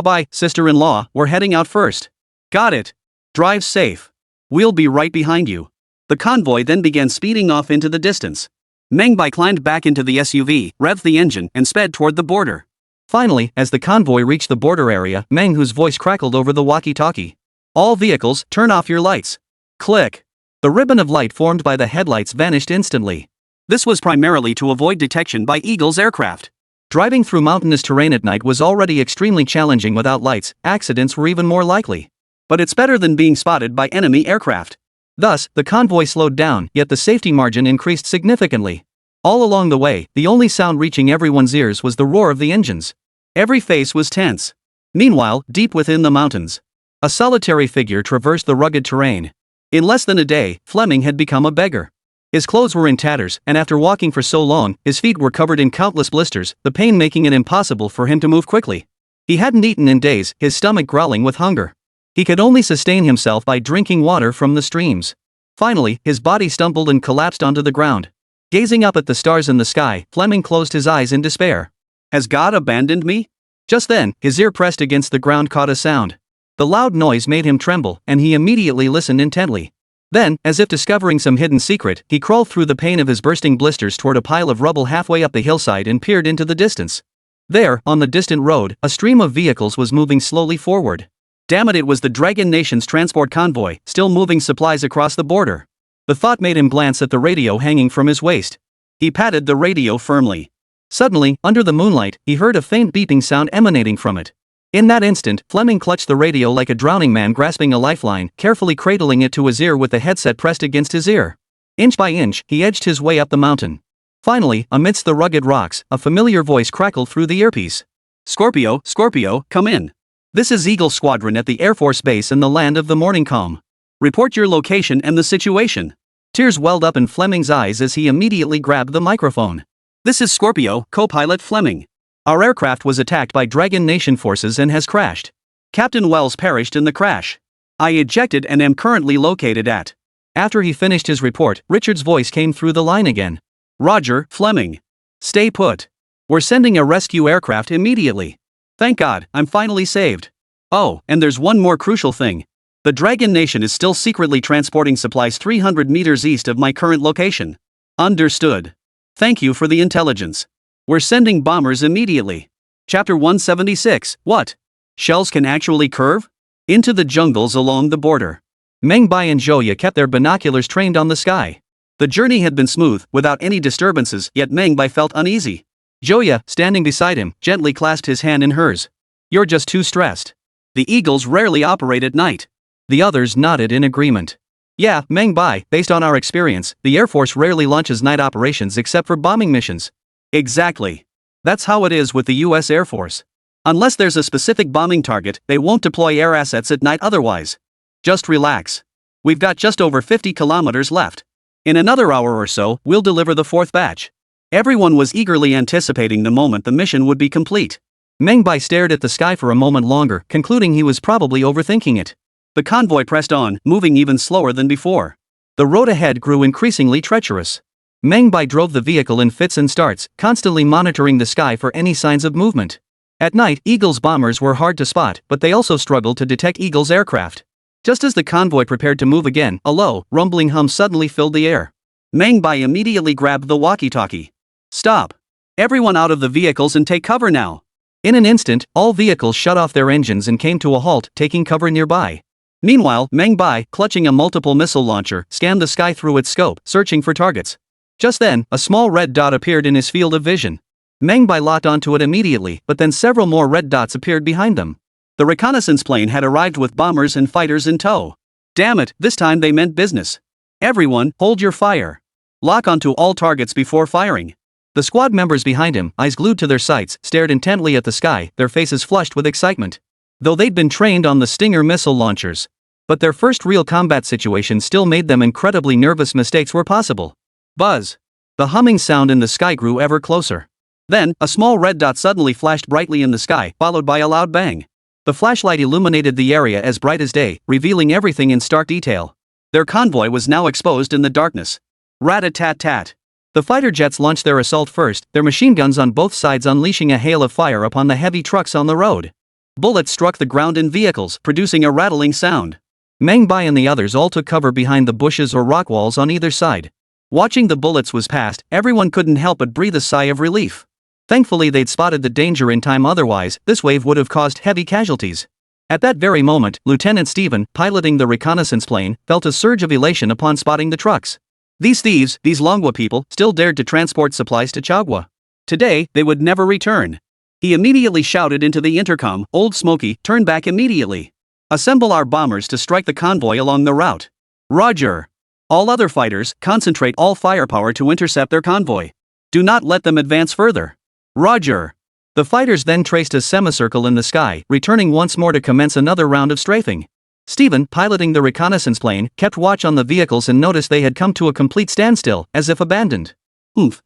"Bai, sister-in-law, we're heading out first." "Got it. Drive safe. We'll be right behind you." The convoy then began speeding off into the distance. Meng Bai climbed back into the SUV, revved the engine, and sped toward the border. Finally, as the convoy reached the border area, Meng Hu's voice crackled over the walkie-talkie. "All vehicles, turn off your lights." Click. The ribbon of light formed by the headlights vanished instantly. This was primarily to avoid detection by Eagle's aircraft. Driving through mountainous terrain at night was already extremely challenging without lights. Accidents were even more likely. But it's better than being spotted by enemy aircraft. Thus, the convoy slowed down, yet the safety margin increased significantly. All along the way, the only sound reaching everyone's ears was the roar of the engines. Every face was tense. Meanwhile, deep within the mountains, a solitary figure traversed the rugged terrain. In less than a day, Fleming had become a beggar. His clothes were in tatters, and after walking for so long, his feet were covered in countless blisters, the pain making it impossible for him to move quickly. He hadn't eaten in days, his stomach growling with hunger. He could only sustain himself by drinking water from the streams. Finally, his body stumbled and collapsed onto the ground. Gazing up at the stars in the sky, Fleming closed his eyes in despair. "Has God abandoned me?" Just then, his ear pressed against the ground caught a sound. The loud noise made him tremble, and he immediately listened intently. Then, as if discovering some hidden secret, he crawled through the pain of his bursting blisters toward a pile of rubble halfway up the hillside and peered into the distance. There, on the distant road, a stream of vehicles was moving slowly forward. Damn it, it was the Dragon Nation's transport convoy, still moving supplies across the border. The thought made him glance at the radio hanging from his waist. He patted the radio firmly. Suddenly, under the moonlight, he heard a faint beeping sound emanating from it. In that instant, Fleming clutched the radio like a drowning man grasping a lifeline, carefully cradling it to his ear with the headset pressed against his ear. Inch by inch, he edged his way up the mountain. Finally, amidst the rugged rocks, a familiar voice crackled through the earpiece. Scorpio, come in. This is Eagle Squadron at the Air Force Base in the land of the morning calm. Report your location and the situation." Tears welled up in Fleming's eyes as he immediately grabbed the microphone. "This is Scorpio, co-pilot Fleming. Our aircraft was attacked by Dragon Nation forces and has crashed. Captain Wells perished in the crash. I ejected and am currently located at." After he finished his report, Richard's voice came through the line again. "Roger, Fleming. Stay put. We're sending a rescue aircraft immediately. Thank God, I'm finally saved. Oh, and there's one more crucial thing. The Dragon Nation is still secretly transporting supplies 300 meters east of my current location." "Understood. Thank you for the intelligence. We're sending bombers immediately." Chapter 176, What? Shells can actually curve? Into the jungles along the border. Meng Bai and Joya kept their binoculars trained on the sky. The journey had been smooth, without any disturbances, yet Meng Bai felt uneasy. Joya, standing beside him, gently clasped his hand in hers. "You're just too stressed. The Eagles rarely operate at night." The others nodded in agreement. "Yeah, Meng Bai, based on our experience, the Air Force rarely launches night operations except for bombing missions." "Exactly. That's how it is with the US Air Force. Unless there's a specific bombing target, they won't deploy air assets at night otherwise. Just relax. We've got just over 50 kilometers left. In another hour or so, we'll deliver the 4th batch." Everyone was eagerly anticipating the moment the mission would be complete. Meng Bai stared at the sky for a moment longer, concluding he was probably overthinking it. The convoy pressed on, moving even slower than before. The road ahead grew increasingly treacherous. Meng Bai drove the vehicle in fits and starts, constantly monitoring the sky for any signs of movement. At night, Eagle's bombers were hard to spot, but they also struggled to detect Eagle's aircraft. Just as the convoy prepared to move again, a low, rumbling hum suddenly filled the air. Meng Bai immediately grabbed the walkie-talkie. "Stop. Everyone out of the vehicles and take cover now. In an instant, all vehicles shut off their engines and came to a halt, taking cover nearby. Meanwhile, Meng Bai, clutching a multiple missile launcher, scanned the sky through its scope, searching for targets. Just then, a small red dot appeared in his field of vision. Meng Bai locked onto it immediately, but then several more red dots appeared behind them. The reconnaissance plane had arrived with bombers and fighters in tow. Damn it, this time they meant business. Everyone, hold your fire. Lock onto all targets before firing. The squad members behind him, eyes glued to their sights, stared intently at the sky, their faces flushed with excitement. Though they'd been trained on the Stinger missile launchers. But their first real combat situation still made them incredibly nervous. Mistakes were possible. Buzz. The humming sound in the sky grew ever closer. Then, a small red dot suddenly flashed brightly in the sky, followed by a loud bang. The flashlight illuminated the area as bright as day, revealing everything in stark detail. Their convoy was now exposed in the darkness. Rat-a-tat-tat. The fighter jets launched their assault first, their machine guns on both sides unleashing a hail of fire upon the heavy trucks on the road. Bullets struck the ground in vehicles, producing a rattling sound. Meng Bai and the others all took cover behind the bushes or rock walls on either side. Watching the bullets whiz past, everyone couldn't help but breathe a sigh of relief. Thankfully they'd spotted the danger in time, otherwise, this wave would have caused heavy casualties. At that very moment, Lieutenant Stephen, piloting the reconnaissance plane, felt a surge of elation upon spotting the trucks. These thieves, these Longwa people, still dared to transport supplies to Chagwa. Today, they would never return. He immediately shouted into the intercom, "Old Smoky, turn back immediately. Assemble our bombers to strike the convoy along the route. Roger. All other fighters, concentrate all firepower to intercept their convoy. Do not let them advance further. Roger." The fighters then traced a semicircle in the sky, returning once more to commence another round of strafing. Stephen, piloting the reconnaissance plane, kept watch on the vehicles and noticed they had come to a complete standstill, as if abandoned.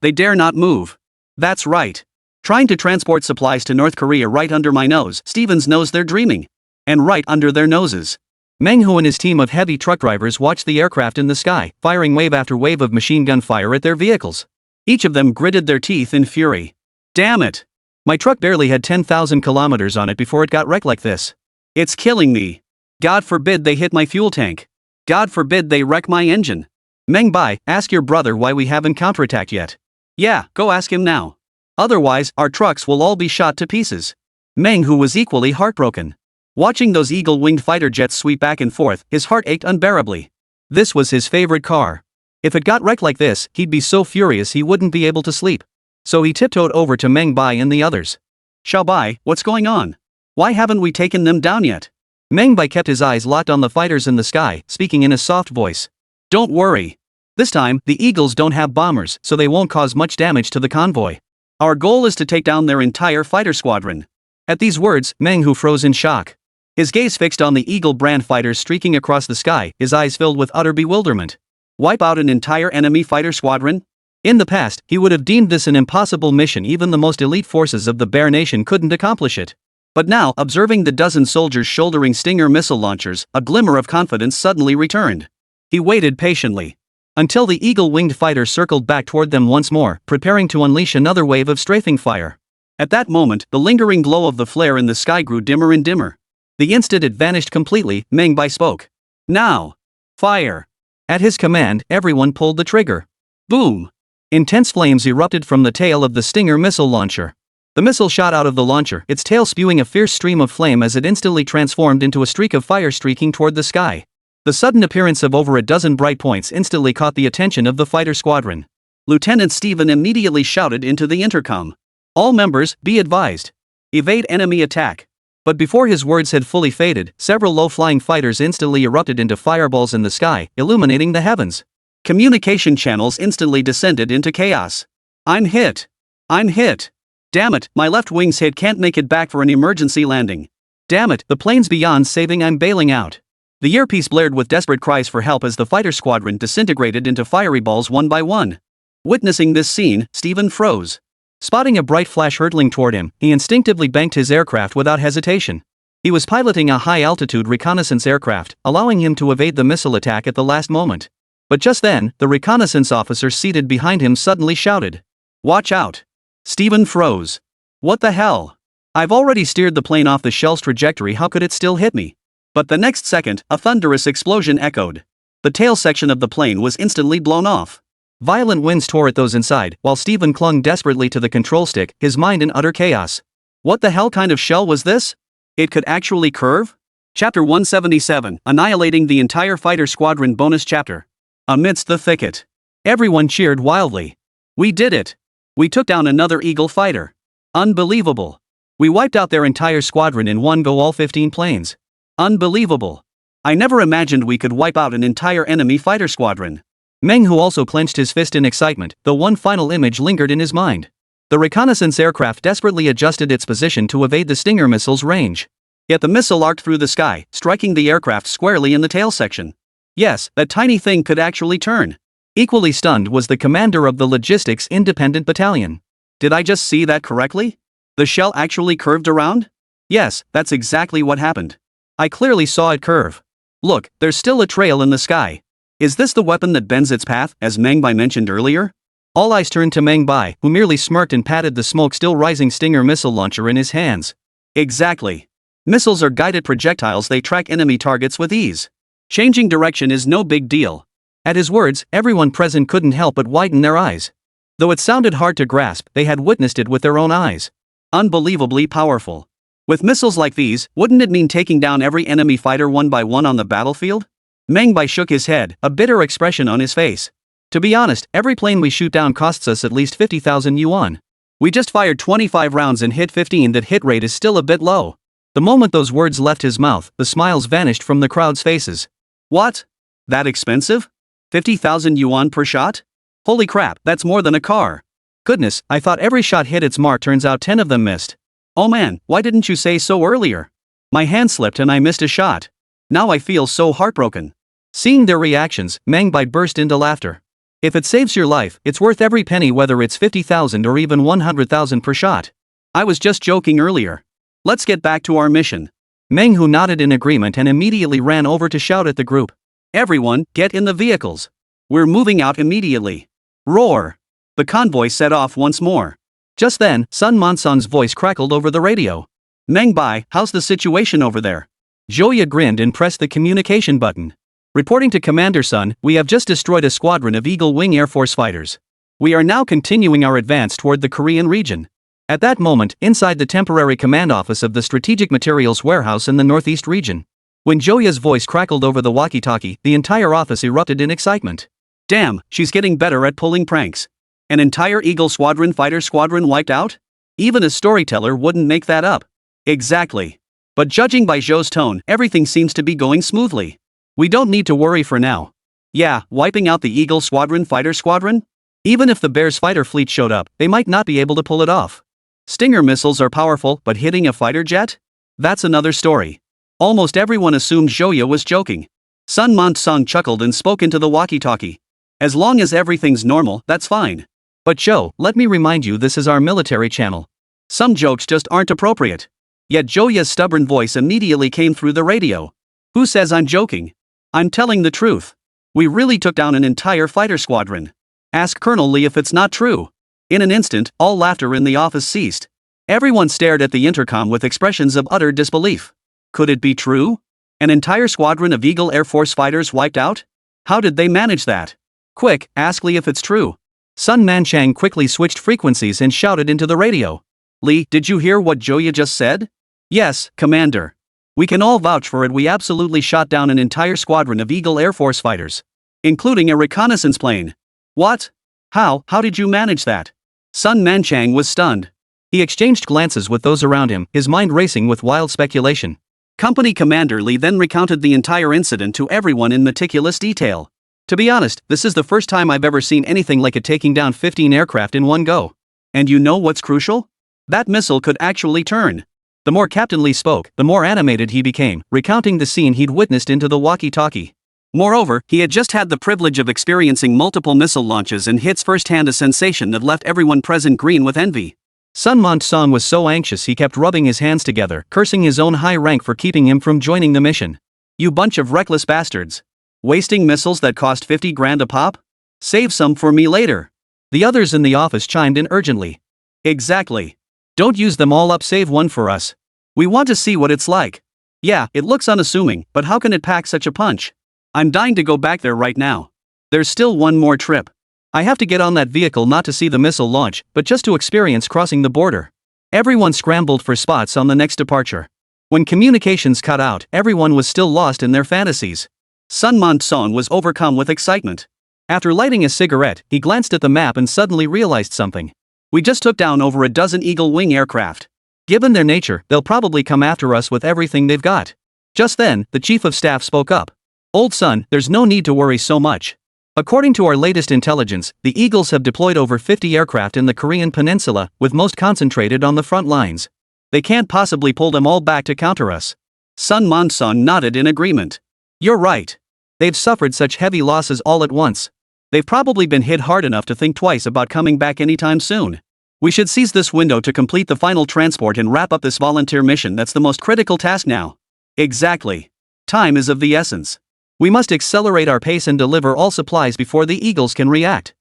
They dare not move. That's right. Trying to transport supplies to North Korea right under my nose. Stephen's knows they're dreaming. And right under their noses. Meng Hu and his team of heavy truck drivers watched the aircraft in the sky, firing wave after wave of machine gun fire at their vehicles. Each of them gritted their teeth in fury. Damn it! My truck barely had 10,000 kilometers on it before it got wrecked like this. It's killing me. God forbid they hit my fuel tank. God forbid they wreck my engine. Meng Bai, ask your brother why we haven't counterattacked yet. Yeah, go ask him now. Otherwise, our trucks will all be shot to pieces. Meng Hu was equally heartbroken. Watching those eagle-winged fighter jets sweep back and forth, his heart ached unbearably. This was his favorite car. If it got wrecked like this, he'd be so furious he wouldn't be able to sleep. So he tiptoed over to Meng Bai and the others. Xiao Bai, what's going on? Why haven't we taken them down yet? Meng Bai kept his eyes locked on the fighters in the sky, speaking in a soft voice. Don't worry. This time, the Eagles don't have bombers, so they won't cause much damage to the convoy. Our goal is to take down their entire fighter squadron. At these words, Meng Hu froze in shock. His gaze fixed on the Eagle brand fighters streaking across the sky, his eyes filled with utter bewilderment. Wipe out an entire enemy fighter squadron? In the past, he would have deemed this an impossible mission. Even the most elite forces of the Bear Nation couldn't accomplish it. But now, observing the dozen soldiers shouldering Stinger missile launchers, a glimmer of confidence suddenly returned. He waited patiently. Until the eagle-winged fighter circled back toward them once more, preparing to unleash another wave of strafing fire. At that moment, the lingering glow of the flare in the sky grew dimmer and dimmer. The instant it vanished completely, Meng Bai spoke. Now! Fire! At his command, everyone pulled the trigger. Boom! Intense flames erupted from the tail of the Stinger missile launcher. The missile shot out of the launcher, its tail spewing a fierce stream of flame as it instantly transformed into a streak of fire streaking toward the sky. The sudden appearance of over a dozen bright points instantly caught the attention of the fighter squadron. Lieutenant Stephen immediately shouted into the intercom. All members, be advised. Evade enemy attack. But before his words had fully faded, several low-flying fighters instantly erupted into fireballs in the sky, illuminating the heavens. Communication channels instantly descended into chaos. I'm hit. I'm hit. Damn it, my left wing's hit, can't make it back for an emergency landing. Damn it, the plane's beyond saving, I'm bailing out. The earpiece blared with desperate cries for help as the fighter squadron disintegrated into fiery balls one by one. Witnessing this scene, Stephen froze. Spotting a bright flash hurtling toward him, he instinctively banked his aircraft without hesitation. He was piloting a high-altitude reconnaissance aircraft, allowing him to evade the missile attack at the last moment. But just then, the reconnaissance officer seated behind him suddenly shouted. Watch out! Stephen froze. What the hell? I've already steered the plane off the shell's trajectory, how could it still hit me? But the next second, a thunderous explosion echoed. The tail section of the plane was instantly blown off. Violent winds tore at those inside, while Steven clung desperately to the control stick, his mind in utter chaos. What the hell kind of shell was this? It could actually curve? Chapter 177, Annihilating the Entire Fighter Squadron bonus chapter. Amidst the thicket, everyone cheered wildly. We did it! We took down another Eagle fighter. Unbelievable. We wiped out their entire squadron in one go, all 15 planes. Unbelievable. I never imagined we could wipe out an entire enemy fighter squadron. Meng, who also clenched his fist in excitement, though one final image lingered in his mind. The reconnaissance aircraft desperately adjusted its position to evade the Stinger missile's range. Yet the missile arced through the sky, striking the aircraft squarely in the tail section. Yes, that tiny thing could actually turn. Equally stunned was the commander of the Logistics Independent Battalion. Did I just see that correctly? The shell actually curved around? Yes, that's exactly what happened. I clearly saw it curve. Look, there's still a trail in the sky. Is this the weapon that bends its path, as Meng Bai mentioned earlier? All eyes turned to Meng Bai, who merely smirked and patted the smoke-still rising Stinger missile launcher in his hands. Exactly. Missiles are guided projectiles, they track enemy targets with ease. Changing direction is no big deal. At his words, everyone present couldn't help but widen their eyes. Though it sounded hard to grasp, they had witnessed it with their own eyes. Unbelievably powerful. With missiles like these, wouldn't it mean taking down every enemy fighter one by one on the battlefield? Meng Bai shook his head, a bitter expression on his face. To be honest, every plane we shoot down costs us at least 50,000 yuan. We just fired 25 rounds and hit 15. That hit rate is still a bit low. The moment those words left his mouth, the smiles vanished from the crowd's faces. What? That expensive? 50,000 yuan per shot? Holy crap, that's more than a car. Goodness, I thought every shot hit its mark, turns out 10 of them missed. Oh man, why didn't you say so earlier? My hand slipped and I missed a shot. Now I feel so heartbroken. Seeing their reactions, Meng Bai burst into laughter. If it saves your life, it's worth every penny, whether it's 50,000 or even 100,000 per shot. I was just joking earlier. Let's get back to our mission. Meng, who nodded in agreement and immediately ran over to shout at the group. Everyone, get in the vehicles. We're moving out immediately. Roar. The convoy set off once more. Just then, Sun Monson's voice crackled over the radio. Meng Bai, how's the situation over there? Joya grinned and pressed the communication button. Reporting to Commander Sun, we have just destroyed a squadron of Eagle Wing Air Force fighters. We are now continuing our advance toward the Korean region. At that moment, inside the temporary command office of the Strategic Materials Warehouse in the Northeast region. When Joya's voice crackled over the walkie-talkie, the entire office erupted in excitement. Damn, she's getting better at pulling pranks. An entire Eagle fighter squadron wiped out? Even a storyteller wouldn't make that up. Exactly. But judging by Zhou's tone, everything seems to be going smoothly. We don't need to worry for now. Yeah, wiping out the Eagle fighter squadron? Even if the Bear's fighter fleet showed up, they might not be able to pull it off. Stinger missiles are powerful, but hitting a fighter jet? That's another story. Almost everyone assumed Joya was joking. Sun Monsong chuckled and spoke into the walkie-talkie. As long as everything's normal, that's fine. But Zhou, let me remind you, this is our military channel. Some jokes just aren't appropriate. Yet Joya's stubborn voice immediately came through the radio. Who says I'm joking? I'm telling the truth. We really took down an entire fighter squadron. Ask Colonel Lee if it's not true. In an instant, all laughter in the office ceased. Everyone stared at the intercom with expressions of utter disbelief. Could it be true? An entire squadron of Eagle Air Force fighters wiped out? How did they manage that? Quick, ask Lee if it's true. Sun Manchang quickly switched frequencies and shouted into the radio. Lee, did you hear what Joya just said? Yes, Commander. We can all vouch for it, we absolutely shot down an entire squadron of Eagle Air Force fighters. Including a reconnaissance plane. What? How did you manage that? Sun Manchang was stunned. He exchanged glances with those around him, his mind racing with wild speculation. Company Commander Lee then recounted the entire incident to everyone in meticulous detail. To be honest, this is the first time I've ever seen anything like it, taking down 15 aircraft in one go. And you know what's crucial? That missile could actually turn. The more Captain Lee spoke, the more animated he became, recounting the scene he'd witnessed into the walkie-talkie. Moreover, he had just had the privilege of experiencing multiple missile launches and hits firsthand, a sensation that left everyone present green with envy. Sun Monsong was so anxious he kept rubbing his hands together, cursing his own high rank for keeping him from joining the mission. You bunch of reckless bastards. Wasting missiles that cost 50 grand a pop? Save some for me later. The others in the office chimed in urgently. Exactly. Don't use them all up, save one for us. We want to see what it's like. Yeah, it looks unassuming, but how can it pack such a punch? I'm dying to go back there right now. There's still one more trip. I have to get on that vehicle not to see the missile launch, but just to experience crossing the border. Everyone scrambled for spots on the next departure. When communications cut out, everyone was still lost in their fantasies. Sun Man-son was overcome with excitement. After lighting a cigarette, he glanced at the map and suddenly realized something. We just took down over a dozen Eagle Wing aircraft. Given their nature, they'll probably come after us with everything they've got. Just then, the chief of staff spoke up. Old son, there's no need to worry so much. According to our latest intelligence, the Eagles have deployed over 50 aircraft in the Korean peninsula, with most concentrated on the front lines. They can't possibly pull them all back to counter us. Sun Man-son nodded in agreement. You're right. They've suffered such heavy losses all at once. They've probably been hit hard enough to think twice about coming back anytime soon. We should seize this window to complete the final transport and wrap up this volunteer mission. That's the most critical task now. Exactly. Time is of the essence. We must accelerate our pace and deliver all supplies before the Eagles can react.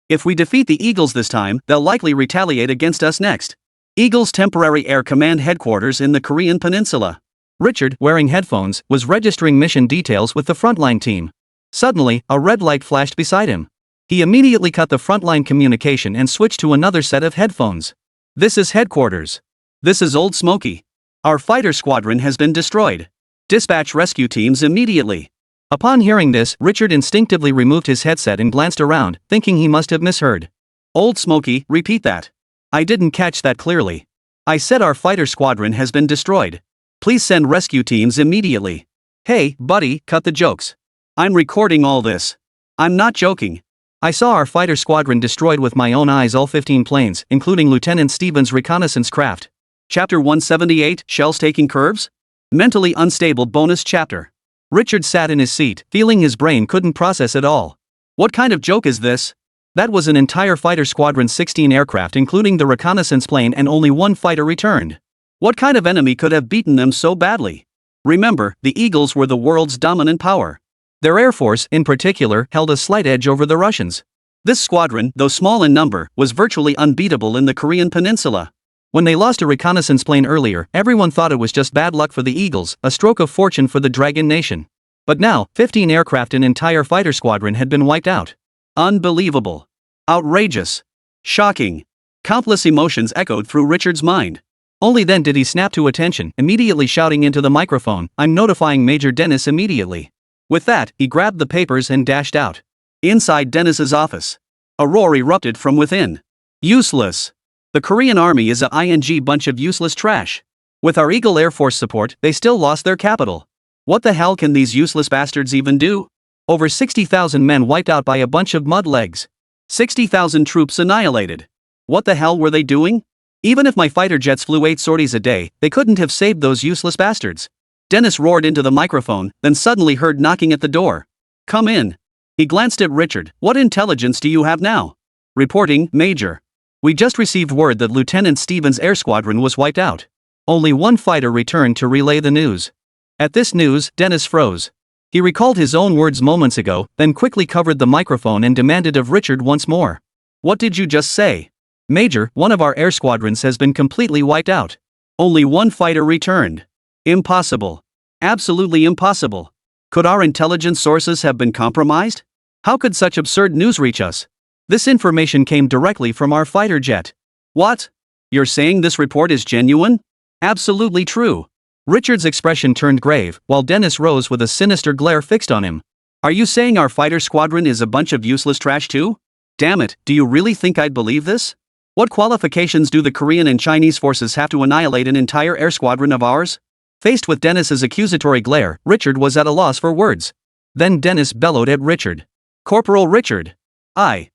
If we defeat the Eagles this time, they'll likely retaliate against us next. Eagles Temporary Air Command Headquarters in the Korean Peninsula. Richard, wearing headphones, was registering mission details with the frontline team. Suddenly, a red light flashed beside him. He immediately cut the frontline communication and switched to another set of headphones. This is headquarters. This is Old Smoky. Our fighter squadron has been destroyed. Dispatch rescue teams immediately. Upon hearing this, Richard instinctively removed his headset and glanced around, thinking he must have misheard. Old Smoky, repeat that. I didn't catch that clearly. I said our fighter squadron has been destroyed. Please send rescue teams immediately. Hey, buddy, cut the jokes. I'm recording all this. I'm not joking. I saw our fighter squadron destroyed with my own eyes, all 15 planes, including Lieutenant Stevens' reconnaissance craft. Chapter 178, Shells Taking Curves? Mentally unstable bonus chapter. Richard sat in his seat, feeling his brain couldn't process it all. What kind of joke is this? That was an entire fighter squadron, 16 aircraft including the reconnaissance plane, and only one fighter returned. What kind of enemy could have beaten them so badly? Remember, the Eagles were the world's dominant power. Their air force, in particular, held a slight edge over the Russians. This squadron, though small in number, was virtually unbeatable in the Korean peninsula. When they lost a reconnaissance plane earlier, everyone thought it was just bad luck for the Eagles, a stroke of fortune for the Dragon Nation. But now, 15 aircraft and entire fighter squadron had been wiped out. Unbelievable. Outrageous. Shocking. Countless emotions echoed through Richard's mind. Only then did he snap to attention, immediately shouting into the microphone, "I'm notifying Major Dennis immediately." With that, he grabbed the papers and dashed out. Inside Dennis's office, a roar erupted from within. Useless. The Korean army is a bunch of useless trash. With our Eagle Air Force support, they still lost their capital. What the hell can these useless bastards even do? Over 60,000 men wiped out by a bunch of mud legs. 60,000 troops annihilated. What the hell were they doing? Even if my fighter jets flew 8 sorties a day, they couldn't have saved those useless bastards. Dennis roared into the microphone, then suddenly heard knocking at the door. Come in. He glanced at Richard. What intelligence do you have now? Reporting, Major. We just received word that Lieutenant Stevens' air squadron was wiped out. Only one fighter returned to relay the news. At this news, Dennis froze. He recalled his own words moments ago, then quickly covered the microphone and demanded of Richard once more. What did you just say? Major, one of our air squadrons has been completely wiped out. Only one fighter returned. Impossible. Absolutely impossible. Could our intelligence sources have been compromised? How could such absurd news reach us? This information came directly from our fighter jet. What? You're saying this report is genuine? Absolutely true. Richard's expression turned grave, while Dennis rose with a sinister glare fixed on him. Are you saying our fighter squadron is a bunch of useless trash too? Damn it, do you really think I'd believe this? What qualifications do the Korean and Chinese forces have to annihilate an entire air squadron of ours? Faced with Dennis's accusatory glare, Richard was at a loss for words. Then Dennis bellowed at Richard. Corporal Richard. I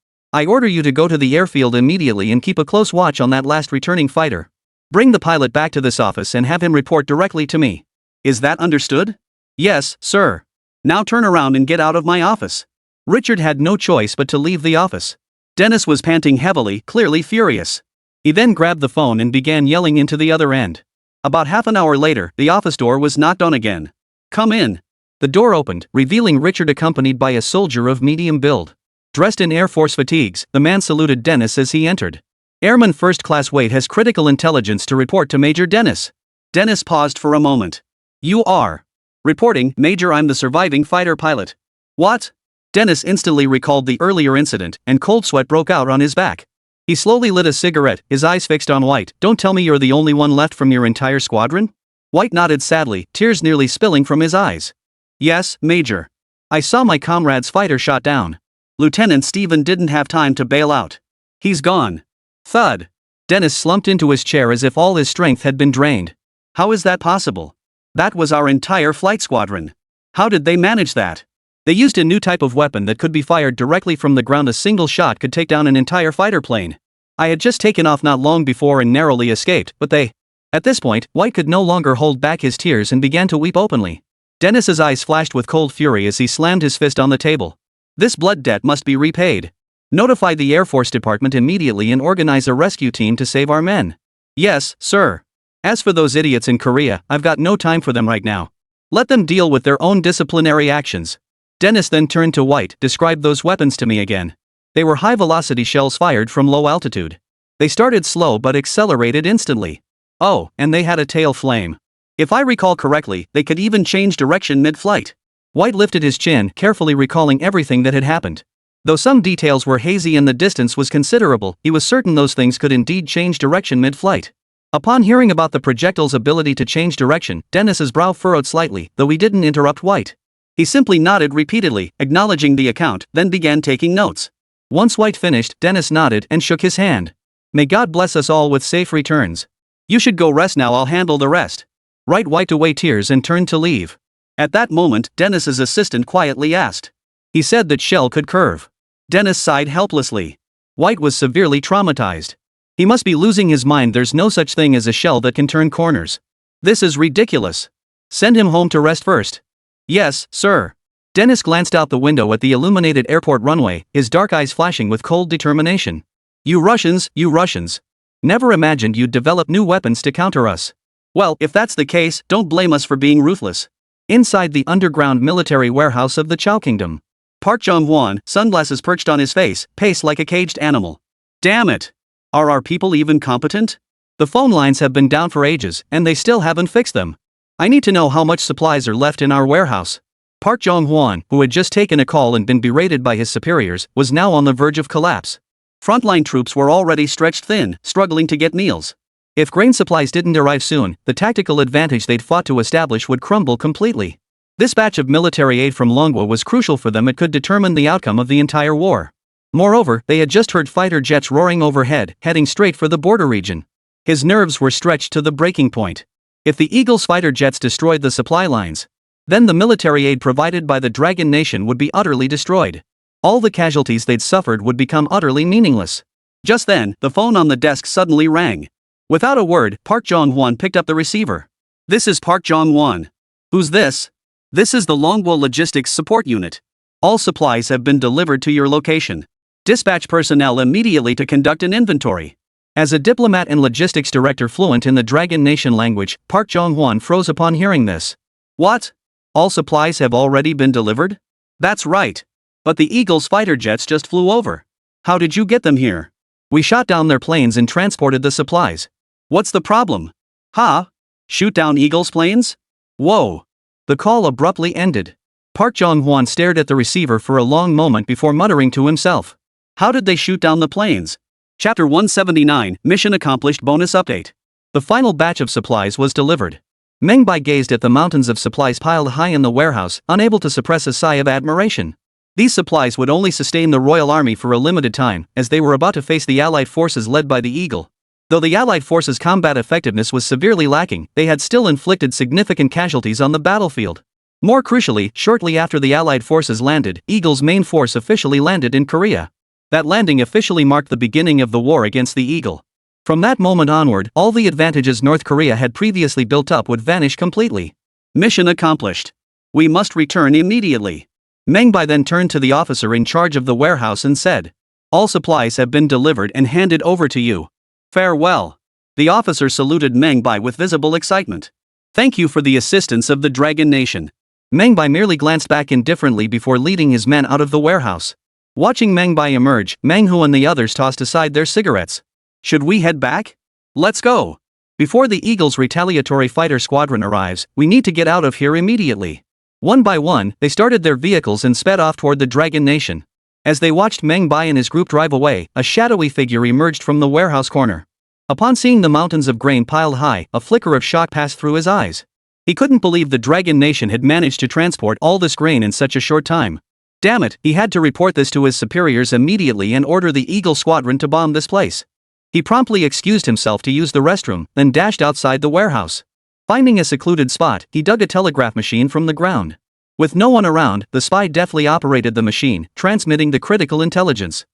order you to go to the airfield immediately and keep a close watch on that last returning fighter. Bring the pilot back to this office and have him report directly to me. Is that understood? Yes, sir. Now turn around and get out of my office. Richard had no choice but to leave the office. Dennis was panting heavily, clearly furious. He then grabbed the phone and began yelling into the other end. About half an hour later, the office door was knocked on again. Come in. The door opened, revealing Richard accompanied by a soldier of medium build. Dressed in Air Force fatigues, the man saluted Dennis as he entered. Airman First Class Wade has critical intelligence to report to Major Dennis. Dennis paused for a moment. You are? Reporting, Major, I'm the surviving fighter pilot. What? Dennis instantly recalled the earlier incident, and cold sweat broke out on his back. He slowly lit a cigarette, his eyes fixed on White. Don't tell me you're the only one left from your entire squadron? White nodded sadly, tears nearly spilling from his eyes. Yes, Major. I saw my comrade's fighter shot down. Lieutenant Stephen didn't have time to bail out. He's gone. Thud. Dennis slumped into his chair as if all his strength had been drained. How is that possible? That was our entire flight squadron. How did they manage that? They used a new type of weapon that could be fired directly from the ground. A single shot could take down an entire fighter plane. I had just taken off not long before and narrowly escaped, but they... At this point, White could no longer hold back his tears and began to weep openly. Dennis's eyes flashed with cold fury as he slammed his fist on the table. This blood debt must be repaid. Notify the Air Force Department immediately and organize a rescue team to save our men. Yes, sir. As for those idiots in Korea, I've got no time for them right now. Let them deal with their own disciplinary actions. Dennis then turned to White. Describe those weapons to me again. They were high-velocity shells fired from low altitude. They started slow but accelerated instantly. Oh, and they had a tail flame. If I recall correctly, they could even change direction mid-flight. White lifted his chin, carefully recalling everything that had happened. Though some details were hazy and the distance was considerable, he was certain those things could indeed change direction mid-flight. Upon hearing about the projectile's ability to change direction, Dennis's brow furrowed slightly, though he didn't interrupt White. He simply nodded repeatedly, acknowledging the account, then began taking notes. Once White finished, Dennis nodded and shook his hand. May God bless us all with safe returns. You should go rest now, I'll handle the rest. White wiped away tears and turned to leave. At that moment, Dennis's assistant quietly asked. He said that shell could curve. Dennis sighed helplessly. White was severely traumatized. He must be losing his mind. There's no such thing as a shell that can turn corners. This is ridiculous. Send him home to rest first. Yes, sir. Dennis glanced out the window at the illuminated airport runway, his dark eyes flashing with cold determination. You Russians. Never imagined you'd develop new weapons to counter us. Well, if that's the case, don't blame us for being ruthless. Inside the underground military warehouse of the Chow Kingdom, Park Jong-hwan, sunglasses perched on his face, paced like a caged animal. Damn it! Are our people even competent? The phone lines have been down for ages, and they still haven't fixed them. I need to know how much supplies are left in our warehouse. Park Jong-hwan, who had just taken a call and been berated by his superiors, was now on the verge of collapse. Frontline troops were already stretched thin, struggling to get meals. If grain supplies didn't arrive soon, the tactical advantage they'd fought to establish would crumble completely. This batch of military aid from Longwa was crucial for them. It could determine the outcome of the entire war. Moreover, they had just heard fighter jets roaring overhead, heading straight for the border region. His nerves were stretched to the breaking point. If the Eagle's fighter jets destroyed the supply lines, then the military aid provided by the Dragon Nation would be utterly destroyed. All the casualties they'd suffered would become utterly meaningless. Just then, the phone on the desk suddenly rang. Without a word, Park Jong-hwan picked up the receiver. This is Park Jong-hwan. Who's this? This is the Longwa Logistics Support Unit. All supplies have been delivered to your location. Dispatch personnel immediately to conduct an inventory. As a diplomat and logistics director fluent in the Dragon Nation language, Park Jong-hwan froze upon hearing this. What? All supplies have already been delivered? That's right. But the Eagle's fighter jets just flew over. How did you get them here? We shot down their planes and transported the supplies. What's the problem? Huh? Shoot down Eagle's planes? Whoa. The call abruptly ended. Park Jong-hwan stared at the receiver for a long moment before muttering to himself. How did they shoot down the planes? Chapter 179, Mission Accomplished Bonus Update. The final batch of supplies was delivered. Meng Bai gazed at the mountains of supplies piled high in the warehouse, unable to suppress a sigh of admiration. These supplies would only sustain the Royal Army for a limited time, as they were about to face the Allied forces led by the Eagle. Though the Allied forces' combat effectiveness was severely lacking, they had still inflicted significant casualties on the battlefield. More crucially, shortly after the Allied forces landed, Eagle's main force officially landed in Korea. That landing officially marked the beginning of the war against the Eagle. From that moment onward, all the advantages North Korea had previously built up would vanish completely. Mission accomplished. We must return immediately. Meng Bai then turned to the officer in charge of the warehouse and said, all supplies have been delivered and handed over to you. Farewell. The officer saluted Meng Bai with visible excitement. Thank you for the assistance of the Dragon Nation. Meng Bai merely glanced back indifferently before leading his men out of the warehouse. Watching Meng Bai emerge, Meng Hu and the others tossed aside their cigarettes. Should we head back? Let's go. Before the Eagle's retaliatory fighter squadron arrives, we need to get out of here immediately. One by one, they started their vehicles and sped off toward the Dragon Nation. As they watched Meng Bai and his group drive away, a shadowy figure emerged from the warehouse corner. Upon seeing the mountains of grain piled high, a flicker of shock passed through his eyes. He couldn't believe the Dragon Nation had managed to transport all this grain in such a short time. Damn it, he had to report this to his superiors immediately and order the Eagle Squadron to bomb this place. He promptly excused himself to use the restroom, then dashed outside the warehouse. Finding a secluded spot, he dug a telegraph machine from the ground. With no one around, the spy deftly operated the machine, transmitting the critical intelligence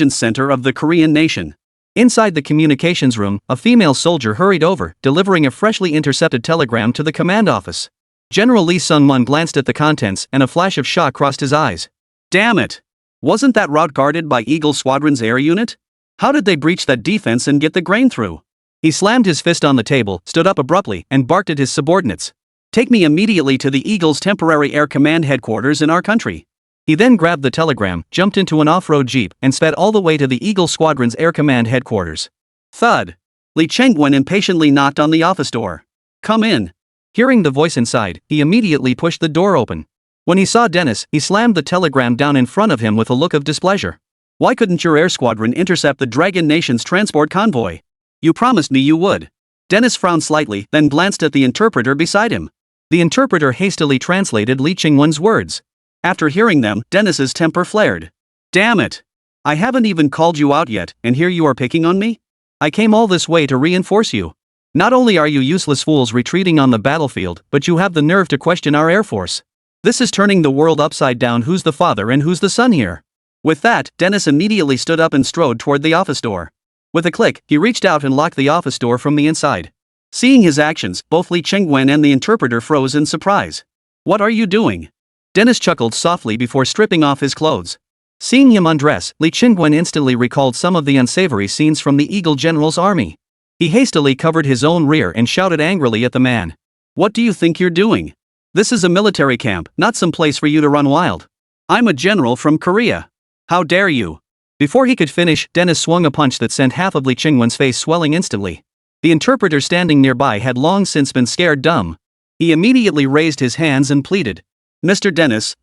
center of the Korean nation. Inside the communications room, a female soldier hurried over, delivering a freshly intercepted telegram to the command office. General Lee Sung-mun glanced at the contents, and a flash of shock crossed his eyes. Damn it! Wasn't that route guarded by Eagle Squadron's air unit? How did they breach that defense and get the grain through? He slammed his fist on the table, stood up abruptly, and barked at his subordinates. Take me immediately to the Eagle's temporary air command headquarters in our country. He then grabbed the telegram, jumped into an off-road jeep, and sped all the way to the Eagle Squadron's air command headquarters. Thud! Lee Cheng-wen impatiently knocked on the office door. Come in. Hearing the voice inside, he immediately pushed the door open. When he saw Dennis, he slammed the telegram down in front of him with a look of displeasure. Why couldn't your air squadron intercept the Dragon Nation's transport convoy? You promised me you would. Dennis frowned slightly, then glanced at the interpreter beside him. The interpreter hastily translated Lee Cheng-wen's words. After hearing them, Dennis's temper flared. Damn it! I haven't even called you out yet, and here you are picking on me? I came all this way to reinforce you. Not only are you useless fools retreating on the battlefield, but you have the nerve to question our air force. This is turning the world upside down. Who's the father and who's the son here? With that, Dennis immediately stood up and strode toward the office door. With a click, he reached out and locked the office door from the inside. Seeing his actions, both Lee Cheng-wen and the interpreter froze in surprise. What are you doing? Dennis chuckled softly before stripping off his clothes. Seeing him undress, Lee Cheng-wen instantly recalled some of the unsavory scenes from the Eagle General's army. He hastily covered his own rear and shouted angrily at the man. What do you think you're doing? This is a military camp, not some place for you to run wild. I'm a general from Korea. How dare you? Before he could finish, Dennis swung a punch that sent half of Lee Cheng-wen's face swelling instantly. The interpreter standing nearby had long since been scared dumb. He immediately raised his hands and pleaded. Mr. Dennis,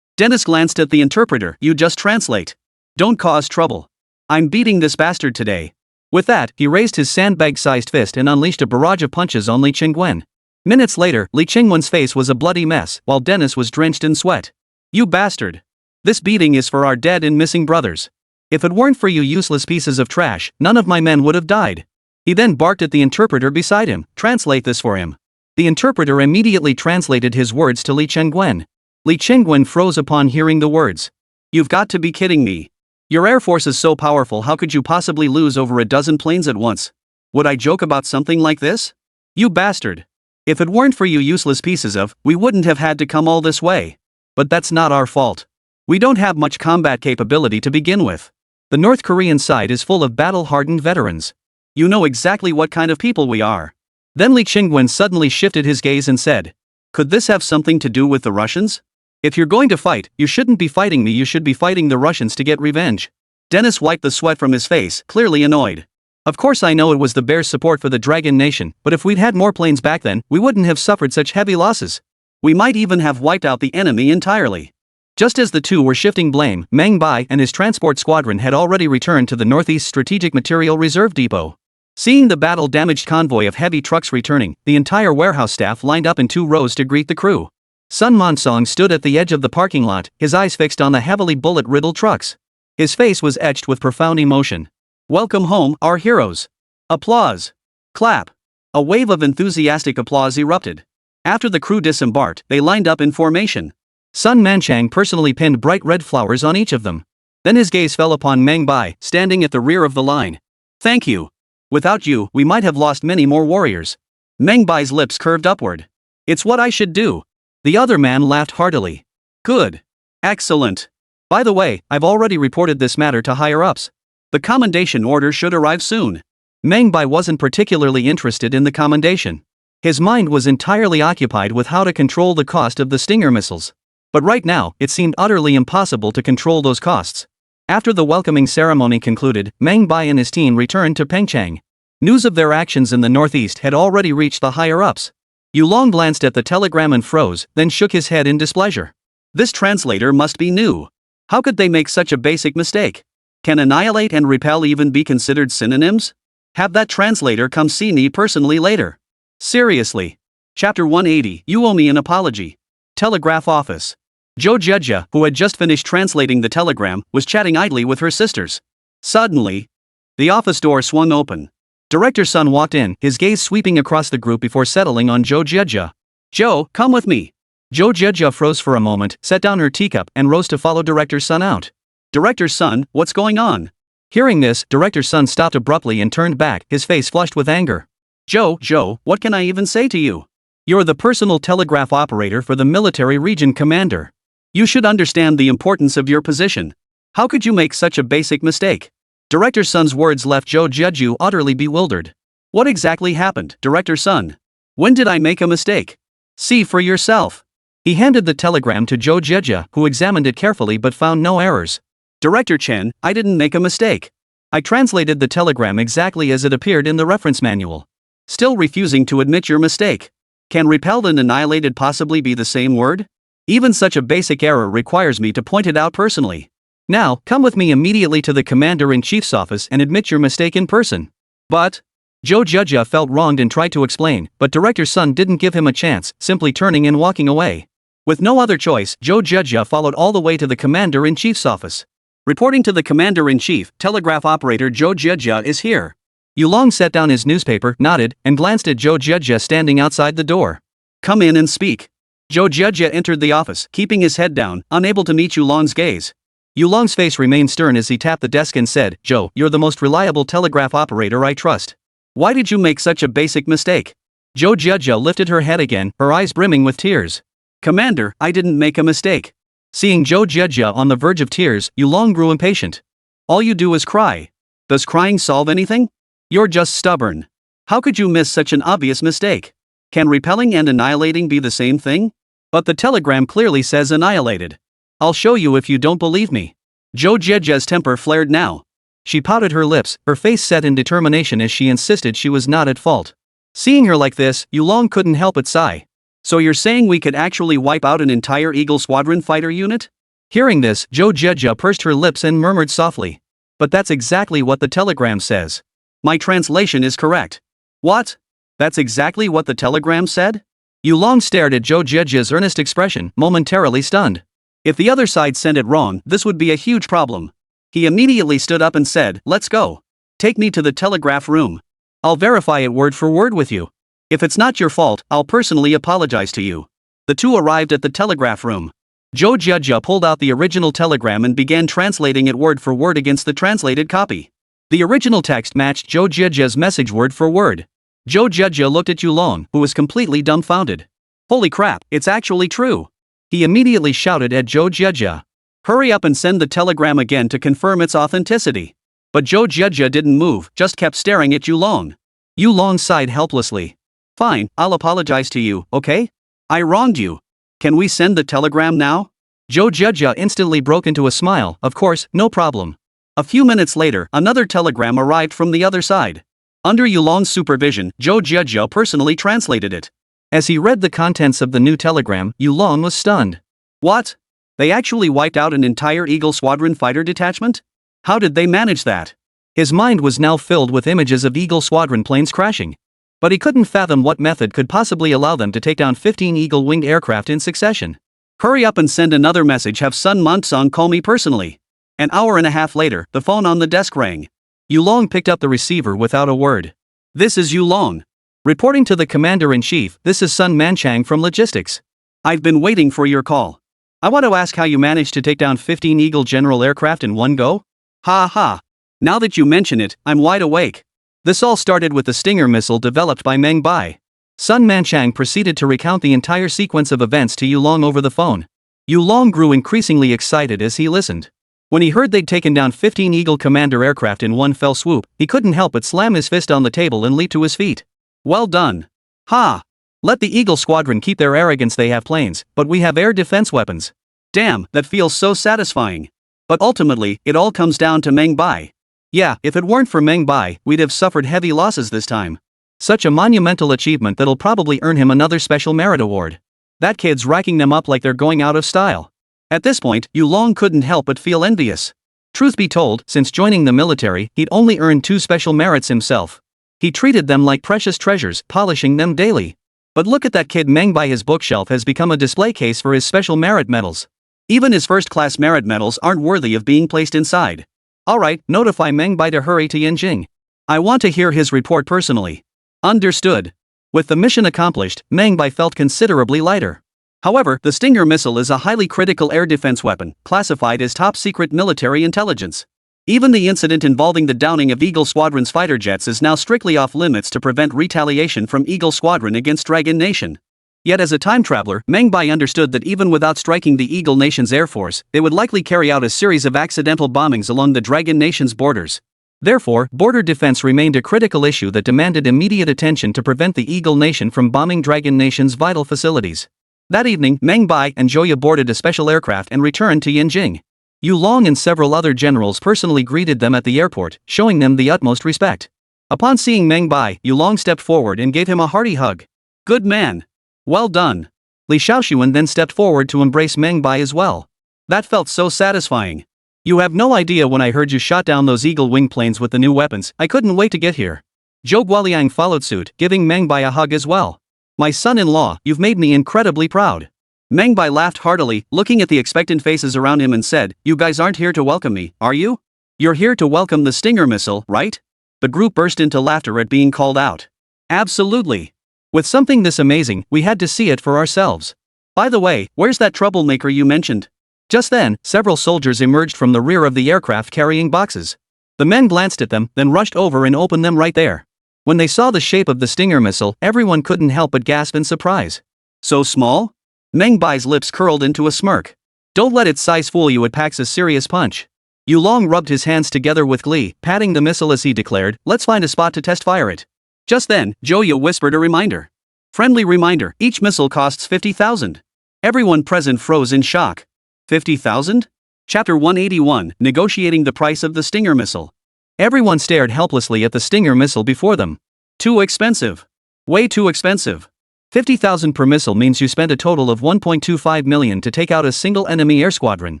Dennis glanced at the interpreter. You just translate. Don't cause trouble. I'm beating this bastard today. With that, he raised his sandbag-sized fist and unleashed a barrage of punches on Lee Cheng-wen. Minutes later, Lee Cheng-wen's face was a bloody mess, while Dennis was drenched in sweat. You bastard! This beating is for our dead and missing brothers. If it weren't for you useless pieces of trash, none of my men would have died. He then barked at the interpreter beside him. Translate this for him. The interpreter immediately translated his words to Lee Cheng-wen. Lee Cheng-wen froze upon hearing the words. You've got to be kidding me. Your air force is so powerful, how could you possibly lose over a dozen planes at once? Would I joke about something like this? You bastard. If it weren't for you useless pieces of, we wouldn't have had to come all this way. But that's not our fault. We don't have much combat capability to begin with. The North Korean side is full of battle-hardened veterans. You know exactly what kind of people we are. Then Lee Cheng-wen suddenly shifted his gaze and said, could this have something to do with the Russians? If you're going to fight, you shouldn't be fighting me, you should be fighting the Russians to get revenge. Dennis wiped the sweat from his face, clearly annoyed. Of course I know it was the Bears' support for the Dragon Nation, but if we'd had more planes back then, we wouldn't have suffered such heavy losses. We might even have wiped out the enemy entirely. Just as the two were shifting blame, Meng Bai and his transport squadron had already returned to the Northeast Strategic Material Reserve Depot. Seeing the battle-damaged convoy of heavy trucks returning, the entire warehouse staff lined up in 2 rows to greet the crew. Sun Monsong stood at the edge of the parking lot, his eyes fixed on the heavily bullet-riddled trucks. His face was etched with profound emotion. Welcome home, our heroes. Applause. Clap. A wave of enthusiastic applause erupted. After the crew disembarked, they lined up in formation. Sun Manchang personally pinned bright red flowers on each of them. Then his gaze fell upon Meng Bai, standing at the rear of the line. Thank you. Without you, we might have lost many more warriors. Meng Bai's lips curved upward. It's what I should do. The other man laughed heartily. Good. Excellent. By the way, I've already reported this matter to higher-ups. The commendation order should arrive soon. Meng Bai wasn't particularly interested in the commendation. His mind was entirely occupied with how to control the cost of the Stinger missiles. But right now, it seemed utterly impossible to control those costs. After the welcoming ceremony concluded, Meng Bai and his team returned to Pengchang. News of their actions in the Northeast had already reached the higher-ups. Yulong glanced at the telegram and froze, then shook his head in displeasure. This translator must be new. How could they make such a basic mistake? Can annihilate and repel even be considered synonyms? Have that translator come see me personally later. Seriously. Chapter 180, You Owe Me an Apology. Telegraph Office. Jo Jeja, who had just finished translating the telegram, was chatting idly with her sisters. Suddenly, the office door swung open. Director Sun walked in, his gaze sweeping across the group before settling on Jo Jeja. "Joe, come with me." Jo Jeja froze for a moment, set down her teacup, and rose to follow Director Sun out. "Director Sun, what's going on?" Hearing this, Director Sun stopped abruptly and turned back, his face flushed with anger. Joe, what can I even say to you? You're the personal telegraph operator for the military region commander. You should understand the importance of your position. How could you make such a basic mistake?" Director Sun's words left Jo Jeju utterly bewildered. "What exactly happened, Director Sun? When did I make a mistake? See for yourself." He handed the telegram to Jo Jeja, who examined it carefully but found no errors. "Director Chen, I didn't make a mistake. I translated the telegram exactly as it appeared in the reference manual." Still refusing to admit your mistake. Can repelled and annihilated possibly be the same word? Even such a basic error requires me to point it out personally. Now, come with me immediately to the Commander-in-Chief's office and admit your mistake in person. But Jo Jeja felt wronged and tried to explain, but Director Sun didn't give him a chance, simply turning and walking away. With no other choice, Jo Jeja followed all the way to the Commander-in-Chief's office. "Reporting to the Commander-in-Chief, telegraph operator Jo Jeja is here." Yulong set down his newspaper, nodded, and glanced at Jo Jeja standing outside the door. "Come in and speak." Jo Jeja entered the office, keeping his head down, unable to meet Yulong's gaze. Yulong's face remained stern as he tapped the desk and said, "Joe, you're the most reliable telegraph operator I trust. Why did you make such a basic mistake?" Jo Jeja lifted her head again, her eyes brimming with tears. "Commander, I didn't make a mistake." Seeing Jo Jeja on the verge of tears, Yulong grew impatient. "All you do is cry. Does crying solve anything? You're just stubborn. How could you miss such an obvious mistake? Can repelling and annihilating be the same thing? But the telegram clearly says annihilated. I'll show you if you don't believe me." Jo Jeja's temper flared now. She pouted her lips, her face set in determination as she insisted she was not at fault. Seeing her like this, Yulong couldn't help but sigh. "So you're saying we could actually wipe out an entire Eagle Squadron fighter unit?" Hearing this, Jo Jeja pursed her lips and murmured softly. "But that's exactly what the telegram says. My translation is correct." "What? That's exactly what the telegram said?" Yulong stared at Jo Jeja's earnest expression, momentarily stunned. If the other side sent it wrong, this would be a huge problem. He immediately stood up and said, "Let's go. Take me to the telegraph room. I'll verify it word for word with you. If it's not your fault, I'll personally apologize to you." The two arrived at the telegraph room. Jo Jeja pulled out the original telegram and began translating it word for word against the translated copy. The original text matched Jo Jeja's message word for word. Jo Jeja looked at Yulong, who was completely dumbfounded. "Holy crap, it's actually true." He immediately shouted at Jo Jeja. "Hurry up and send the telegram again to confirm its authenticity." But Jo Jeja didn't move, just kept staring at Yulong. Yulong sighed helplessly. "Fine, I'll apologize to you, okay? I wronged you. Can we send the telegram now?" Jo Jeja instantly broke into a smile. "Of course, no problem." A few minutes later, another telegram arrived from the other side. Under Yulong's supervision, Jo Jeja personally translated it. As he read the contents of the new telegram, Yulong was stunned. What? They actually wiped out an entire Eagle Squadron fighter detachment? How did they manage that? His mind was now filled with images of Eagle Squadron planes crashing. But he couldn't fathom what method could possibly allow them to take down 15 Eagle-winged aircraft in succession. "Hurry up and send another message, have Sun Montong call me personally." An hour and a half later, the phone on the desk rang. Yulong picked up the receiver without a word. "This is Yulong. Reporting to the Commander-in-Chief, this is Sun Manchang from Logistics. I've been waiting for your call. I want to ask how you managed to take down 15 Eagle General aircraft in one go? Ha ha. Now that you mention it, I'm wide awake. This all started with the Stinger missile developed by Meng Bai." Sun Manchang proceeded to recount the entire sequence of events to Yulong over the phone. Yulong grew increasingly excited as he listened. When he heard they'd taken down 15 Eagle Commander aircraft in one fell swoop, he couldn't help but slam his fist on the table and leap to his feet. "Well done. Ha! Let the Eagle Squadron keep their arrogance, they have planes, but we have air defense weapons. Damn, that feels so satisfying. But ultimately, it all comes down to Meng Bai. Yeah, if it weren't for Meng Bai, we'd have suffered heavy losses this time. Such a monumental achievement that'll probably earn him another special merit award. That kid's racking them up like they're going out of style. At this point, Yulong couldn't help but feel envious. Truth be told, since joining the military, he'd only earned 2 special merits himself. He treated them like precious treasures, polishing them daily. But look at that kid Meng Bai. His bookshelf has become a display case for his special merit medals. Even his first-class merit medals aren't worthy of being placed inside. Alright, notify Meng Bai to hurry to Yanjing. I want to hear his report personally. Understood. With the mission accomplished, Meng Bai felt considerably lighter. However, the Stinger missile is a highly critical air defense weapon, classified as top-secret military intelligence. Even the incident involving the downing of Eagle Squadron's fighter jets is now strictly off-limits to prevent retaliation from Eagle Squadron against Dragon Nation. Yet as a time traveler, Meng Bai understood that even without striking the Eagle Nation's air force, they would likely carry out a series of accidental bombings along the Dragon Nation's borders. Therefore, border defense remained a critical issue that demanded immediate attention to prevent the Eagle Nation from bombing Dragon Nation's vital facilities. That evening, Meng Bai and Joya boarded a special aircraft and returned to Yanjing. Yulong and several other generals personally greeted them at the airport, showing them the utmost respect. Upon seeing Meng Bai, Yulong stepped forward and gave him a hearty hug. Good man. Well done. Li Shaoxuan then stepped forward to embrace Meng Bai as well. That felt so satisfying. You have no idea when I heard you shot down those Eagle wing planes with the new weapons, I couldn't wait to get here. Zhou Guoliang followed suit, giving Meng Bai a hug as well. My son-in-law, you've made me incredibly proud. Meng Bai laughed heartily, looking at the expectant faces around him and said, You guys aren't here to welcome me, are you? You're here to welcome the Stinger missile, right? The group burst into laughter at being called out. Absolutely. With something this amazing, we had to see it for ourselves. By the way, where's that troublemaker you mentioned? Just then, several soldiers emerged from the rear of the aircraft carrying boxes. The men glanced at them, then rushed over and opened them right there. When they saw the shape of the Stinger missile, everyone couldn't help but gasp in surprise. So small? Meng Bai's lips curled into a smirk. Don't let its size fool you, it packs a serious punch. Yulong rubbed his hands together with glee, patting the missile as he declared, Let's find a spot to test fire it. Just then, Joya whispered a reminder. Friendly reminder, each missile costs 50,000. Everyone present froze in shock. 50,000? Chapter 181, Negotiating the Price of the Stinger Missile. Everyone stared helplessly at the Stinger missile before them. Too expensive. Way too expensive. 50,000 per missile means you spend a total of 1.25 million to take out a single enemy air squadron.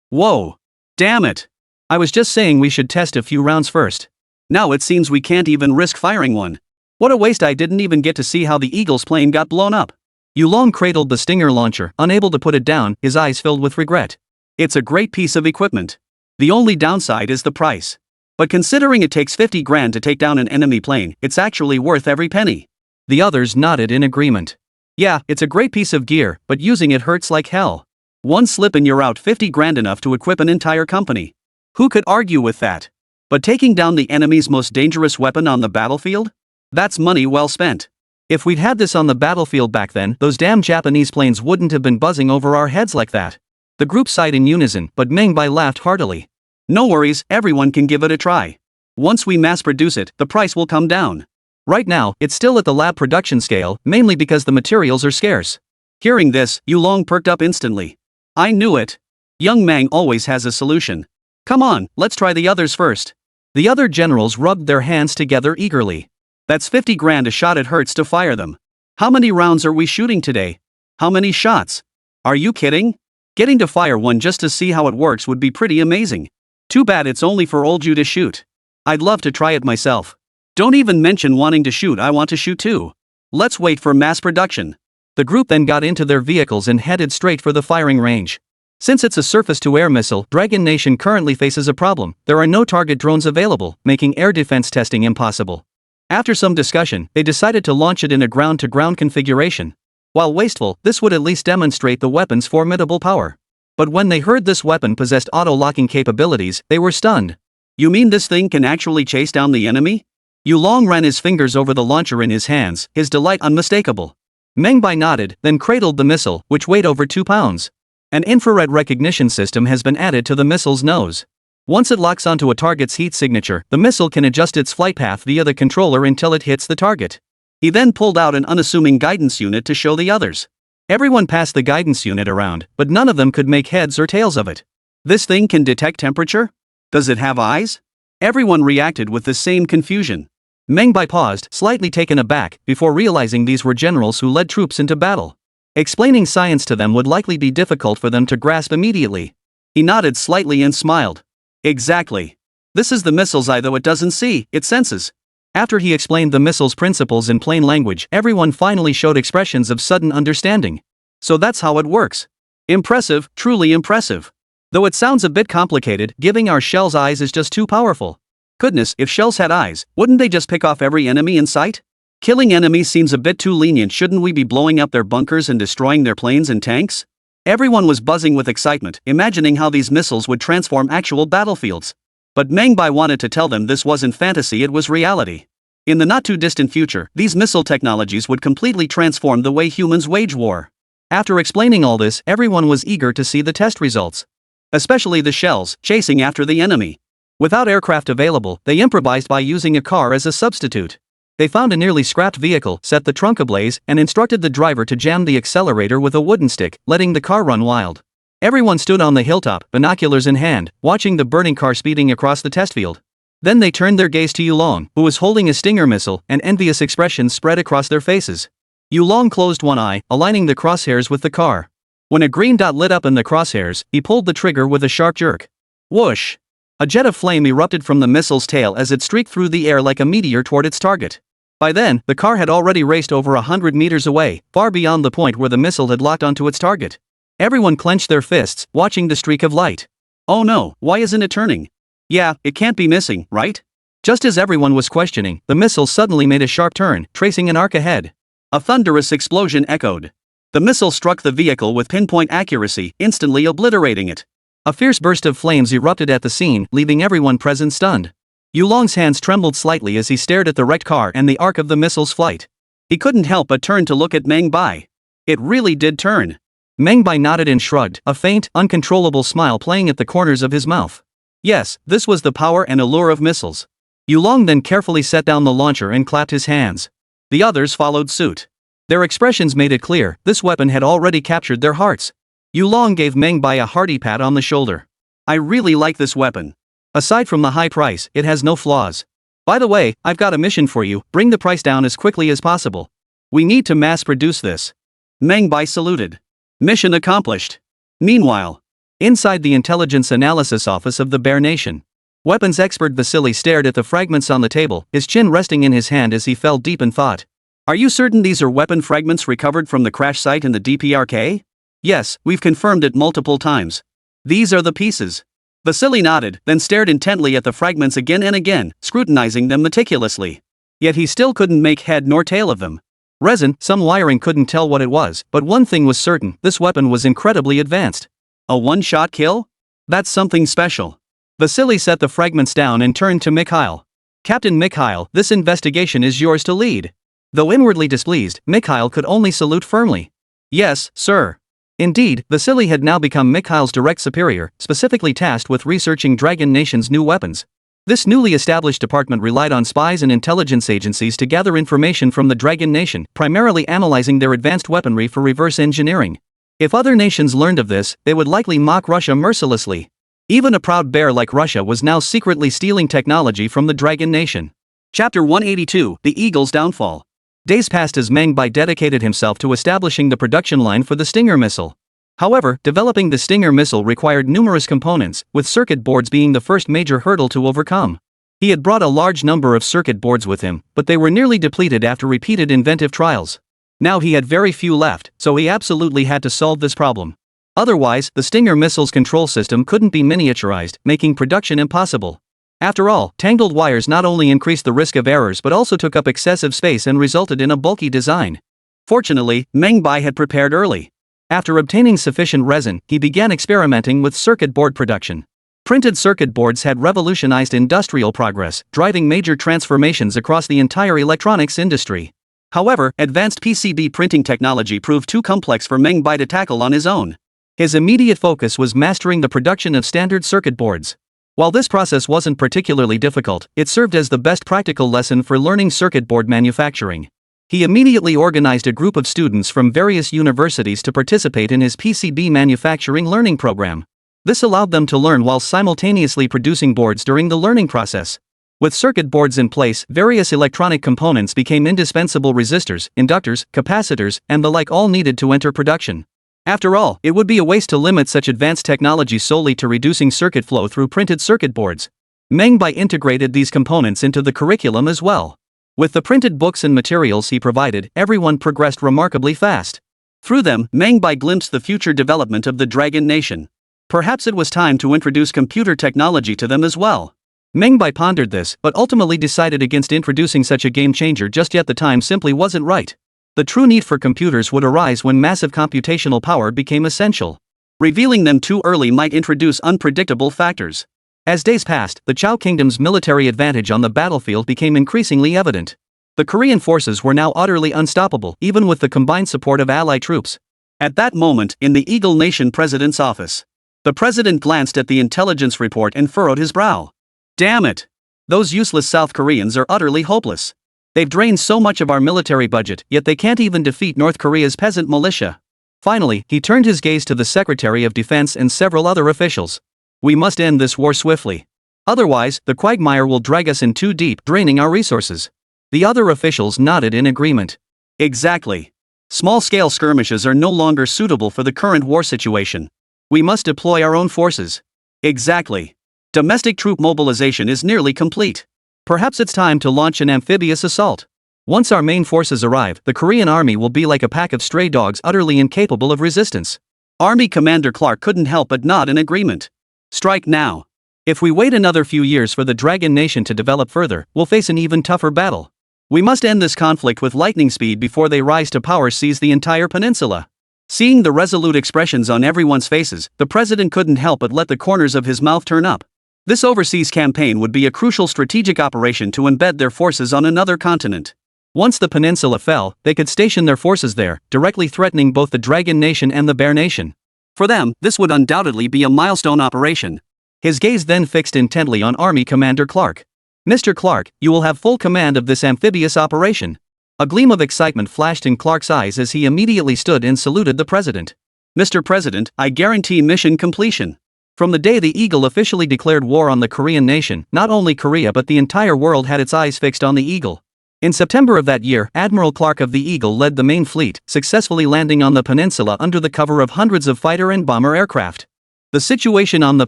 Whoa. Damn it. I was just saying we should test a few rounds first. Now it seems we can't even risk firing one. What a waste, I didn't even get to see how the Eagle's plane got blown up. Yulong cradled the Stinger launcher, unable to put it down, his eyes filled with regret. It's a great piece of equipment. The only downside is the price. But considering it takes 50 grand to take down an enemy plane, it's actually worth every penny. The others nodded in agreement. Yeah, it's a great piece of gear, but using it hurts like hell. One slip and you're out 50 grand, enough to equip an entire company. Who could argue with that? But taking down the enemy's most dangerous weapon on the battlefield? That's money well spent. If we'd had this on the battlefield back then, those damn Japanese planes wouldn't have been buzzing over our heads like that. The group sighed in unison, but Meng Bai laughed heartily. No worries, everyone can give it a try. Once we mass produce it, the price will come down. Right now, it's still at the lab production scale, mainly because the materials are scarce. Hearing this, Yulong perked up instantly. I knew it. Young Mang always has a solution. Come on, let's try the others first. The other generals rubbed their hands together eagerly. That's 50 grand a shot, it hurts to fire them. How many rounds are we shooting today? How many shots? Are you kidding? Getting to fire one just to see how it works would be pretty amazing. Too bad it's only for old you to shoot. I'd love to try it myself. Don't even mention wanting to shoot, I want to shoot too. Let's wait for mass production. The group then got into their vehicles and headed straight for the firing range. Since it's a surface-to-air missile, Dragon Nation currently faces a problem. There are no target drones available, making air defense testing impossible. After some discussion, they decided to launch it in a ground-to-ground configuration. While wasteful, this would at least demonstrate the weapon's formidable power. But when they heard this weapon possessed auto-locking capabilities, they were stunned. You mean this thing can actually chase down the enemy? Yulong ran his fingers over the launcher in his hands, his delight unmistakable. Meng Bai nodded, then cradled the missile, which weighed over 2 pounds. An infrared recognition system has been added to the missile's nose. Once it locks onto a target's heat signature, the missile can adjust its flight path via the controller until it hits the target. He then pulled out an unassuming guidance unit to show the others. Everyone passed the guidance unit around, but none of them could make heads or tails of it. This thing can detect temperature? Does it have eyes? Everyone reacted with the same confusion. Meng Bai paused, slightly taken aback, before realizing these were generals who led troops into battle. Explaining science to them would likely be difficult for them to grasp immediately. He nodded slightly and smiled. Exactly. This is the missile's eye, though it doesn't see, it senses. After he explained the missile's principles in plain language, everyone finally showed expressions of sudden understanding. So that's how it works. Impressive, truly impressive. Though it sounds a bit complicated, giving our shells eyes is just too powerful. Goodness, if shells had eyes, wouldn't they just pick off every enemy in sight? Killing enemies seems a bit too lenient. Shouldn't we be blowing up their bunkers and destroying their planes and tanks? Everyone was buzzing with excitement, imagining how these missiles would transform actual battlefields. But Meng Bai wanted to tell them this wasn't fantasy, it was reality. In the not-too-distant future, these missile technologies would completely transform the way humans wage war. After explaining all this, everyone was eager to see the test results. Especially the shells, chasing after the enemy. Without aircraft available, they improvised by using a car as a substitute. They found a nearly scrapped vehicle, set the trunk ablaze, and instructed the driver to jam the accelerator with a wooden stick, letting the car run wild. Everyone stood on the hilltop, binoculars in hand, watching the burning car speeding across the test field. Then they turned their gaze to Yulong, who was holding a Stinger missile, and envious expressions spread across their faces. Yulong closed one eye, aligning the crosshairs with the car. When a green dot lit up in the crosshairs, he pulled the trigger with a sharp jerk. Whoosh! A jet of flame erupted from the missile's tail as it streaked through the air like a meteor toward its target. By then, the car had already raced over 100 meters away, far beyond the point where the missile had locked onto its target. Everyone clenched their fists, watching the streak of light. Oh no, why isn't it turning? Yeah, it can't be missing, right? Just as everyone was questioning, the missile suddenly made a sharp turn, tracing an arc ahead. A thunderous explosion echoed. The missile struck the vehicle with pinpoint accuracy, instantly obliterating it. A fierce burst of flames erupted at the scene, leaving everyone present stunned. Yulong's hands trembled slightly as he stared at the wrecked car and the arc of the missile's flight. He couldn't help but turn to look at Meng Bai. It really did turn. Meng Bai nodded and shrugged, a faint, uncontrollable smile playing at the corners of his mouth. Yes, this was the power and allure of missiles. Yulong then carefully set down the launcher and clapped his hands. The others followed suit. Their expressions made it clear, this weapon had already captured their hearts. Yulong gave Meng Bai a hearty pat on the shoulder. I really like this weapon. Aside from the high price, it has no flaws. By the way, I've got a mission for you, bring the price down as quickly as possible. We need to mass produce this. Meng Bai saluted. Mission accomplished. Meanwhile, inside the intelligence analysis office of the Bear Nation, weapons expert Vasily stared at the fragments on the table, his chin resting in his hand as he fell deep in thought. Are you certain these are weapon fragments recovered from the crash site in the DPRK? Yes, we've confirmed it multiple times. These are the pieces. Vasily nodded, then stared intently at the fragments again and again, scrutinizing them meticulously. Yet he still couldn't make head nor tail of them. Resin, some wiring couldn't tell what it was, but one thing was certain, this weapon was incredibly advanced. A one-shot kill? That's something special. Vasily set the fragments down and turned to Mikhail. Captain Mikhail, this investigation is yours to lead. Though inwardly displeased, Mikhail could only salute firmly. Yes, sir. Indeed, Vasily had now become Mikhail's direct superior, specifically tasked with researching Dragon Nation's new weapons. This newly established department relied on spies and intelligence agencies to gather information from the Dragon Nation, primarily analyzing their advanced weaponry for reverse engineering. If other nations learned of this, they would likely mock Russia mercilessly. Even a proud bear like Russia was now secretly stealing technology from the Dragon Nation. Chapter 182, The Eagle's Downfall. Days passed as Meng Bai dedicated himself to establishing the production line for the Stinger missile. However, developing the Stinger missile required numerous components, with circuit boards being the first major hurdle to overcome. He had brought a large number of circuit boards with him, but they were nearly depleted after repeated inventive trials. Now he had very few left, so he absolutely had to solve this problem. Otherwise, the Stinger missile's control system couldn't be miniaturized, making production impossible. After all, tangled wires not only increased the risk of errors but also took up excessive space and resulted in a bulky design. Fortunately, Meng Bai had prepared early. After obtaining sufficient resin, he began experimenting with circuit board production. Printed circuit boards had revolutionized industrial progress, driving major transformations across the entire electronics industry. However, advanced PCB printing technology proved too complex for Meng Bai to tackle on his own. His immediate focus was mastering the production of standard circuit boards. While this process wasn't particularly difficult, it served as the best practical lesson for learning circuit board manufacturing. He immediately organized a group of students from various universities to participate in his PCB manufacturing learning program. This allowed them to learn while simultaneously producing boards during the learning process. With circuit boards in place, various electronic components became indispensable: resistors, inductors, capacitors, and the like, all needed to enter production. After all, it would be a waste to limit such advanced technology solely to reducing circuit flow through printed circuit boards. Meng Bai integrated these components into the curriculum as well. With the printed books and materials he provided, everyone progressed remarkably fast. Through them, Meng Bai glimpsed the future development of the Dragon Nation. Perhaps it was time to introduce computer technology to them as well. Meng Bai pondered this, but ultimately decided against introducing such a game-changer just yet. The time simply wasn't right. The true need for computers would arise when massive computational power became essential. Revealing them too early might introduce unpredictable factors. As days passed, the Chao Kingdom's military advantage on the battlefield became increasingly evident. The Korean forces were now utterly unstoppable, even with the combined support of Allied troops. At that moment, in the Eagle Nation president's office, the president glanced at the intelligence report and furrowed his brow. Damn it! Those useless South Koreans are utterly hopeless. They've drained so much of our military budget, yet they can't even defeat North Korea's peasant militia. Finally, he turned his gaze to the Secretary of Defense and several other officials. We must end this war swiftly. Otherwise, the quagmire will drag us in too deep, draining our resources. The other officials nodded in agreement. Exactly. Small-scale skirmishes are no longer suitable for the current war situation. We must deploy our own forces. Exactly. Domestic troop mobilization is nearly complete. Perhaps it's time to launch an amphibious assault. Once our main forces arrive, the Korean army will be like a pack of stray dogs utterly incapable of resistance. Army Commander Clark couldn't help but nod in agreement. Strike now. If we wait another few years for the Dragon Nation to develop further, we'll face an even tougher battle. We must end this conflict with lightning speed before they rise to power, seize the entire peninsula. Seeing the resolute expressions on everyone's faces, the president couldn't help but let the corners of his mouth turn up. This overseas campaign would be a crucial strategic operation to embed their forces on another continent. Once the peninsula fell, they could station their forces there, directly threatening both the Dragon Nation and the Bear Nation. For them, this would undoubtedly be a milestone operation. His gaze then fixed intently on Army Commander Clark. Mr. Clark, you will have full command of this amphibious operation. A gleam of excitement flashed in Clark's eyes as he immediately stood and saluted the president. Mr. President, I guarantee mission completion. From the day the Eagle officially declared war on the Korean nation, not only Korea but the entire world had its eyes fixed on the Eagle. In September of that year, Admiral Clark of the Eagle led the main fleet, successfully landing on the peninsula under the cover of hundreds of fighter and bomber aircraft. The situation on the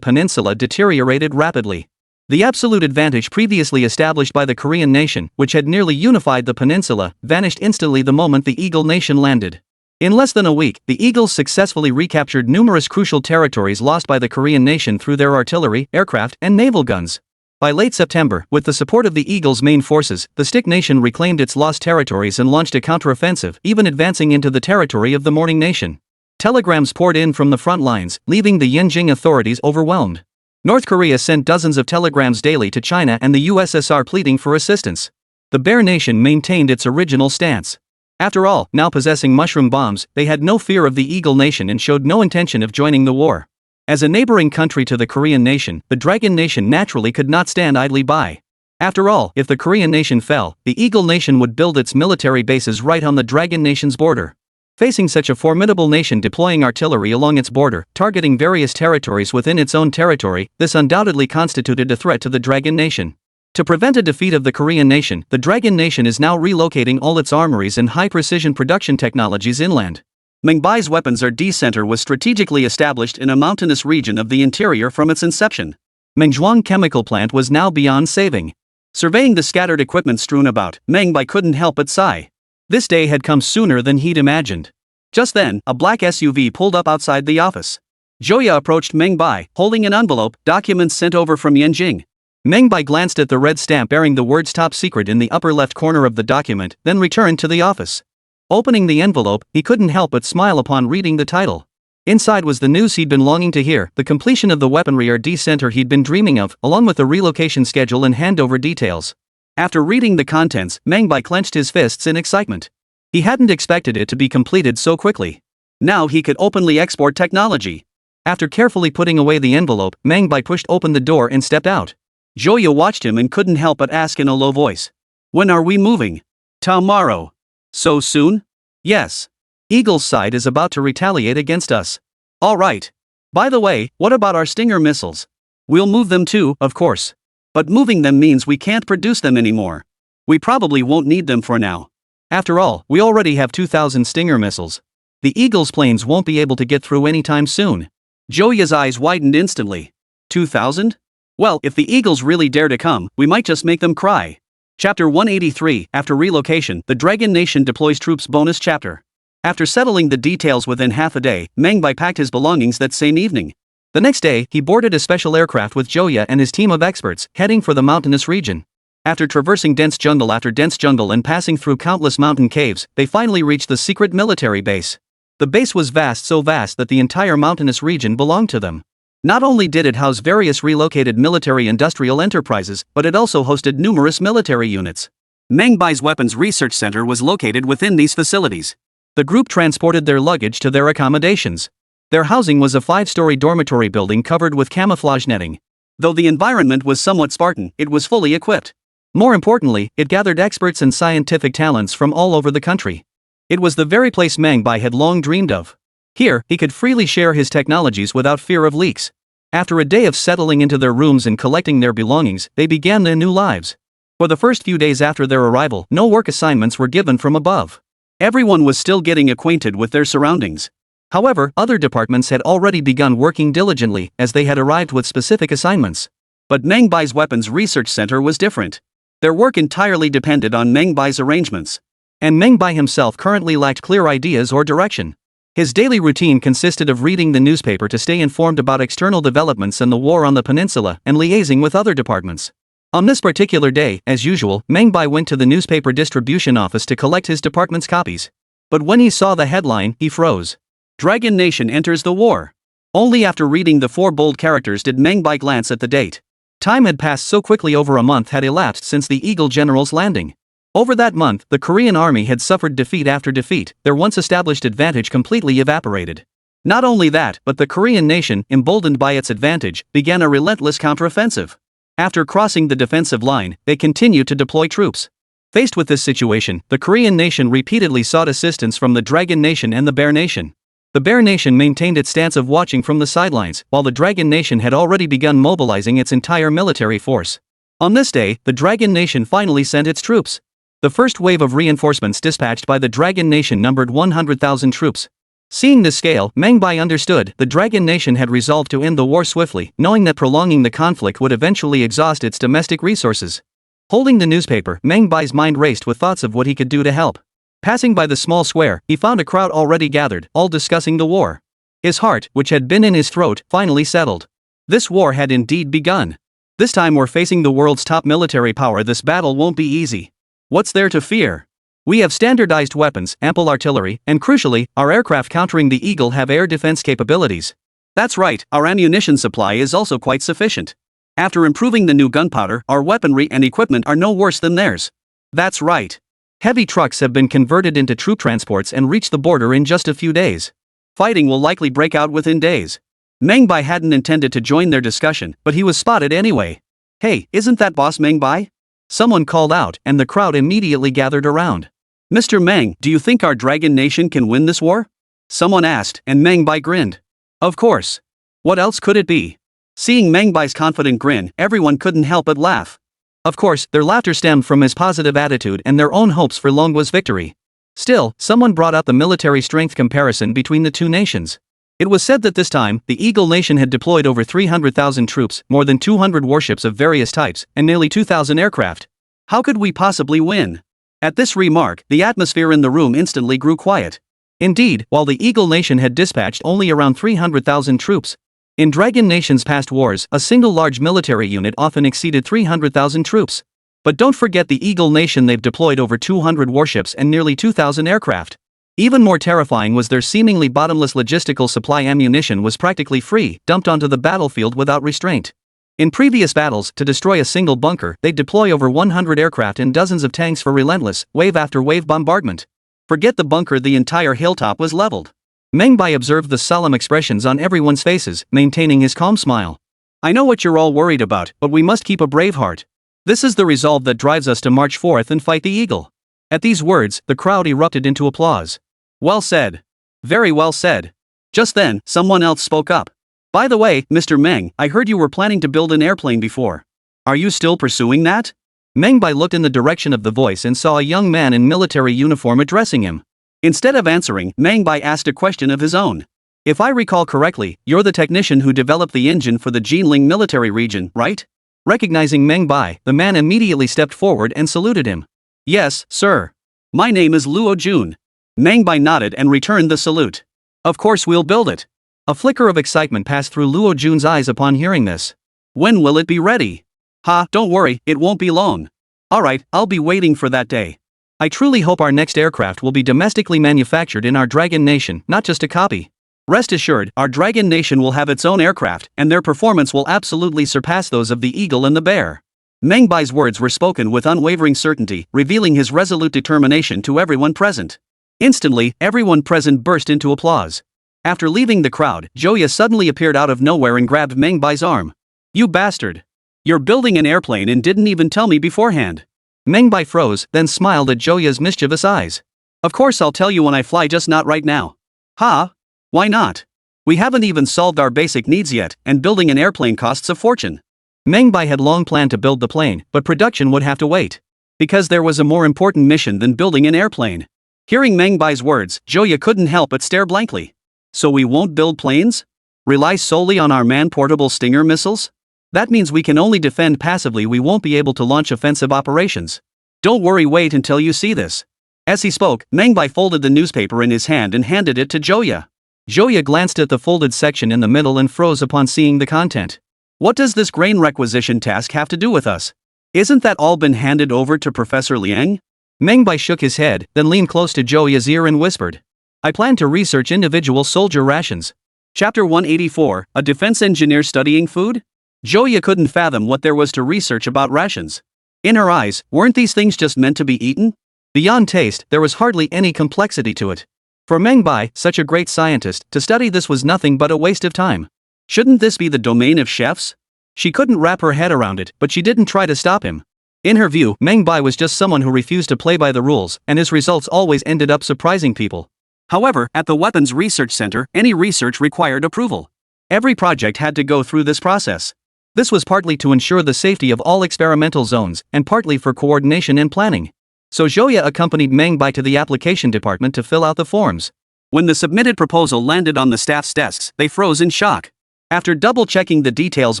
peninsula deteriorated rapidly. The absolute advantage previously established by the Korean nation, which had nearly unified the peninsula, vanished instantly the moment the Eagle nation landed. In less than a week, the Eagles successfully recaptured numerous crucial territories lost by the Korean nation through their artillery, aircraft, and naval guns. By late September, with the support of the Eagles' main forces, the Stick Nation reclaimed its lost territories and launched a counteroffensive, even advancing into the territory of the Morning Nation. Telegrams poured in from the front lines, leaving the Yinjing authorities overwhelmed. North Korea sent dozens of telegrams daily to China and the USSR pleading for assistance. The Bear Nation maintained its original stance. After all, now possessing mushroom bombs, they had no fear of the Eagle Nation and showed no intention of joining the war. As a neighboring country to the Korean nation, the Dragon Nation naturally could not stand idly by. After all, if the Korean nation fell, the Eagle Nation would build its military bases right on the Dragon Nation's border. Facing such a formidable nation deploying artillery along its border, targeting various territories within its own territory, this undoubtedly constituted a threat to the Dragon Nation. To prevent a defeat of the Korean nation, the Dragon Nation is now relocating all its armories and high-precision production technologies inland. Meng Bai's weapons R&D center was strategically established in a mountainous region of the interior from its inception. Mengzhuang chemical plant was now beyond saving. Surveying the scattered equipment strewn about, Meng Bai couldn't help but sigh. This day had come sooner than he'd imagined. Just then, a black SUV pulled up outside the office. Joya approached Meng Bai, holding an envelope, documents sent over from Yanjing. Meng Bai glanced at the red stamp bearing the words top secret in the upper left corner of the document, then returned to the office. Opening the envelope, he couldn't help but smile upon reading the title. Inside was the news he'd been longing to hear, the completion of the weaponry R&D center he'd been dreaming of, along with the relocation schedule and handover details. After reading the contents, Meng Bai clenched his fists in excitement. He hadn't expected it to be completed so quickly. Now he could openly export technology. After carefully putting away the envelope, Meng Bai pushed open the door and stepped out. Joya watched him and couldn't help but ask in a low voice. When are we moving? Tomorrow. So soon? Yes. Eagle's side is about to retaliate against us. All right. By the way, what about our Stinger missiles? We'll move them too, of course. But moving them means we can't produce them anymore. We probably won't need them for now. After all, we already have 2,000 Stinger missiles. The Eagle's planes won't be able to get through anytime soon. Joya's eyes widened instantly. 2,000? Well, if the Eagles really dare to come, we might just make them cry. Chapter 183, After relocation, the Dragon Nation deploys troops. Bonus chapter. After settling the details within half a day, Meng Bai packed his belongings that same evening. The next day, he boarded a special aircraft with Joya and his team of experts, heading for the mountainous region. After traversing dense jungle after dense jungle and passing through countless mountain caves, they finally reached the secret military base. The base was vast, so vast that the entire mountainous region belonged to them. Not only did it house various relocated military industrial enterprises, but it also hosted numerous military units. Meng Bai's weapons research center was located within these facilities. The group transported their luggage to their accommodations. Their housing was a 5-story dormitory building covered with camouflage netting. Though the environment was somewhat Spartan, it was fully equipped. More importantly, it gathered experts and scientific talents from all over the country. It was the very place Meng Bai had long dreamed of. Here, he could freely share his technologies without fear of leaks. After a day of settling into their rooms and collecting their belongings, they began their new lives. For the first few days after their arrival, no work assignments were given from above. Everyone was still getting acquainted with their surroundings. However, other departments had already begun working diligently, as they had arrived with specific assignments. But Meng Bai's weapons research center was different. Their work entirely depended on Meng Bai's arrangements. And Meng Bai himself currently lacked clear ideas or direction. His daily routine consisted of reading the newspaper to stay informed about external developments and the war on the peninsula, and liaising with other departments. On this particular day, as usual, Meng Bai went to the newspaper distribution office to collect his department's copies. But when he saw the headline, he froze. Dragon Nation enters the war. Only after reading the 4 bold characters did Meng Bai glance at the date. Time had passed so quickly. Over a month had elapsed since the Eagle General's landing. Over that month, the Korean army had suffered defeat after defeat, their once established advantage completely evaporated. Not only that, but the Korean nation, emboldened by its advantage, began a relentless counteroffensive. After crossing the defensive line, they continued to deploy troops. Faced with this situation, the Korean nation repeatedly sought assistance from the Dragon Nation and the Bear Nation. The Bear Nation maintained its stance of watching from the sidelines, while the Dragon Nation had already begun mobilizing its entire military force. On this day, the Dragon Nation finally sent its troops. The first wave of reinforcements dispatched by the Dragon Nation numbered 100,000 troops. Seeing this scale, Meng Bai understood the Dragon Nation had resolved to end the war swiftly, knowing that prolonging the conflict would eventually exhaust its domestic resources. Holding the newspaper, Meng Bai's mind raced with thoughts of what he could do to help. Passing by the small square, he found a crowd already gathered, all discussing the war. His heart, which had been in his throat, finally settled. This war had indeed begun. This time we're facing the world's top military power. This battle won't be easy. What's there to fear? We have standardized weapons, ample artillery, and crucially, our aircraft countering the Eagle have air defense capabilities. That's right, our ammunition supply is also quite sufficient. After improving the new gunpowder, our weaponry and equipment are no worse than theirs. That's right. Heavy trucks have been converted into troop transports and reach the border in just a few days. Fighting will likely break out within days. Meng Bai hadn't intended to join their discussion, but he was spotted anyway. Hey, isn't that Boss Meng Bai? Someone called out, and the crowd immediately gathered around. Mr. Meng, do you think our Dragon Nation can win this war? Someone asked, and Meng Bai grinned. Of course. What else could it be? Seeing Meng Bai's confident grin, everyone couldn't help but laugh. Of course, their laughter stemmed from his positive attitude and their own hopes for Longwa's victory. Still, someone brought out the military strength comparison between the two nations. It was said that this time, the Eagle Nation had deployed over 300,000 troops, more than 200 warships of various types, and nearly 2,000 aircraft. How could we possibly win? At this remark, the atmosphere in the room instantly grew quiet. Indeed, while the Eagle Nation had dispatched only around 300,000 troops. In Dragon Nation's past wars, a single large military unit often exceeded 300,000 troops. But don't forget the Eagle Nation, they've deployed over 200 warships and nearly 2,000 aircraft. Even more terrifying was their seemingly bottomless logistical supply. Ammunition was practically free, dumped onto the battlefield without restraint. In previous battles, to destroy a single bunker, they'd deploy over 100 aircraft and dozens of tanks for relentless, wave after wave bombardment. Forget the bunker, the entire hilltop was leveled. Meng Bai observed the solemn expressions on everyone's faces, maintaining his calm smile. I know what you're all worried about, but we must keep a brave heart. This is the resolve that drives us to march forth and fight the Eagle. At these words, the crowd erupted into applause. Well said. Very well said. Just then, someone else spoke up. By the way, Mr. Meng, I heard you were planning to build an airplane before. Are you still pursuing that? Meng Bai looked in the direction of the voice and saw a young man in military uniform addressing him. Instead of answering, Meng Bai asked a question of his own. If I recall correctly, you're the technician who developed the engine for the Jinling military region, right? Recognizing Meng Bai, the man immediately stepped forward and saluted him. Yes, sir. My name is Luo Jun. Meng Bai nodded and returned the salute. Of course we'll build it. A flicker of excitement passed through Luo Jun's eyes upon hearing this. When will it be ready? Don't worry, it won't be long. Alright, I'll be waiting for that day. I truly hope our next aircraft will be domestically manufactured in our Dragon Nation, not just a copy. Rest assured, our Dragon Nation will have its own aircraft, and their performance will absolutely surpass those of the Eagle and the Bear. Meng Bai's words were spoken with unwavering certainty, revealing his resolute determination to everyone present. Instantly, everyone present burst into applause. After leaving the crowd, Joya suddenly appeared out of nowhere and grabbed Meng Bai's arm. You bastard! You're building an airplane and didn't even tell me beforehand. Meng Bai froze, then smiled at Joya's mischievous eyes. Of course I'll tell you when I fly, just not right now. Why not? We haven't even solved our basic needs yet, and building an airplane costs a fortune. Meng Bai had long planned to build the plane, but production would have to wait. Because there was a more important mission than building an airplane. Hearing Meng Bai's words, Joya couldn't help but stare blankly. So we won't build planes? Rely solely on our man-portable Stinger missiles? That means we can only defend passively, we won't be able to launch offensive operations. Don't worry, wait until you see this. As he spoke, Meng Bai folded the newspaper in his hand and handed it to Joya. Joya glanced at the folded section in the middle and froze upon seeing the content. What does this grain requisition task have to do with us? Isn't that all been handed over to Professor Liang? Meng Bai shook his head, then leaned close to Joya's ear and whispered. I plan to research individual soldier rations. Chapter 184, A Defense Engineer Studying Food? Joya couldn't fathom what there was to research about rations. In her eyes, weren't these things just meant to be eaten? Beyond taste, there was hardly any complexity to it. For Meng Bai, such a great scientist, to study this was nothing but a waste of time. Shouldn't this be the domain of chefs? She couldn't wrap her head around it, but she didn't try to stop him. In her view, Meng Bai was just someone who refused to play by the rules, and his results always ended up surprising people. However, at the Weapons Research Center, any research required approval. Every project had to go through this process. This was partly to ensure the safety of all experimental zones, and partly for coordination and planning. So Joya accompanied Meng Bai to the application department to fill out the forms. When the submitted proposal landed on the staff's desks, they froze in shock. After double-checking the details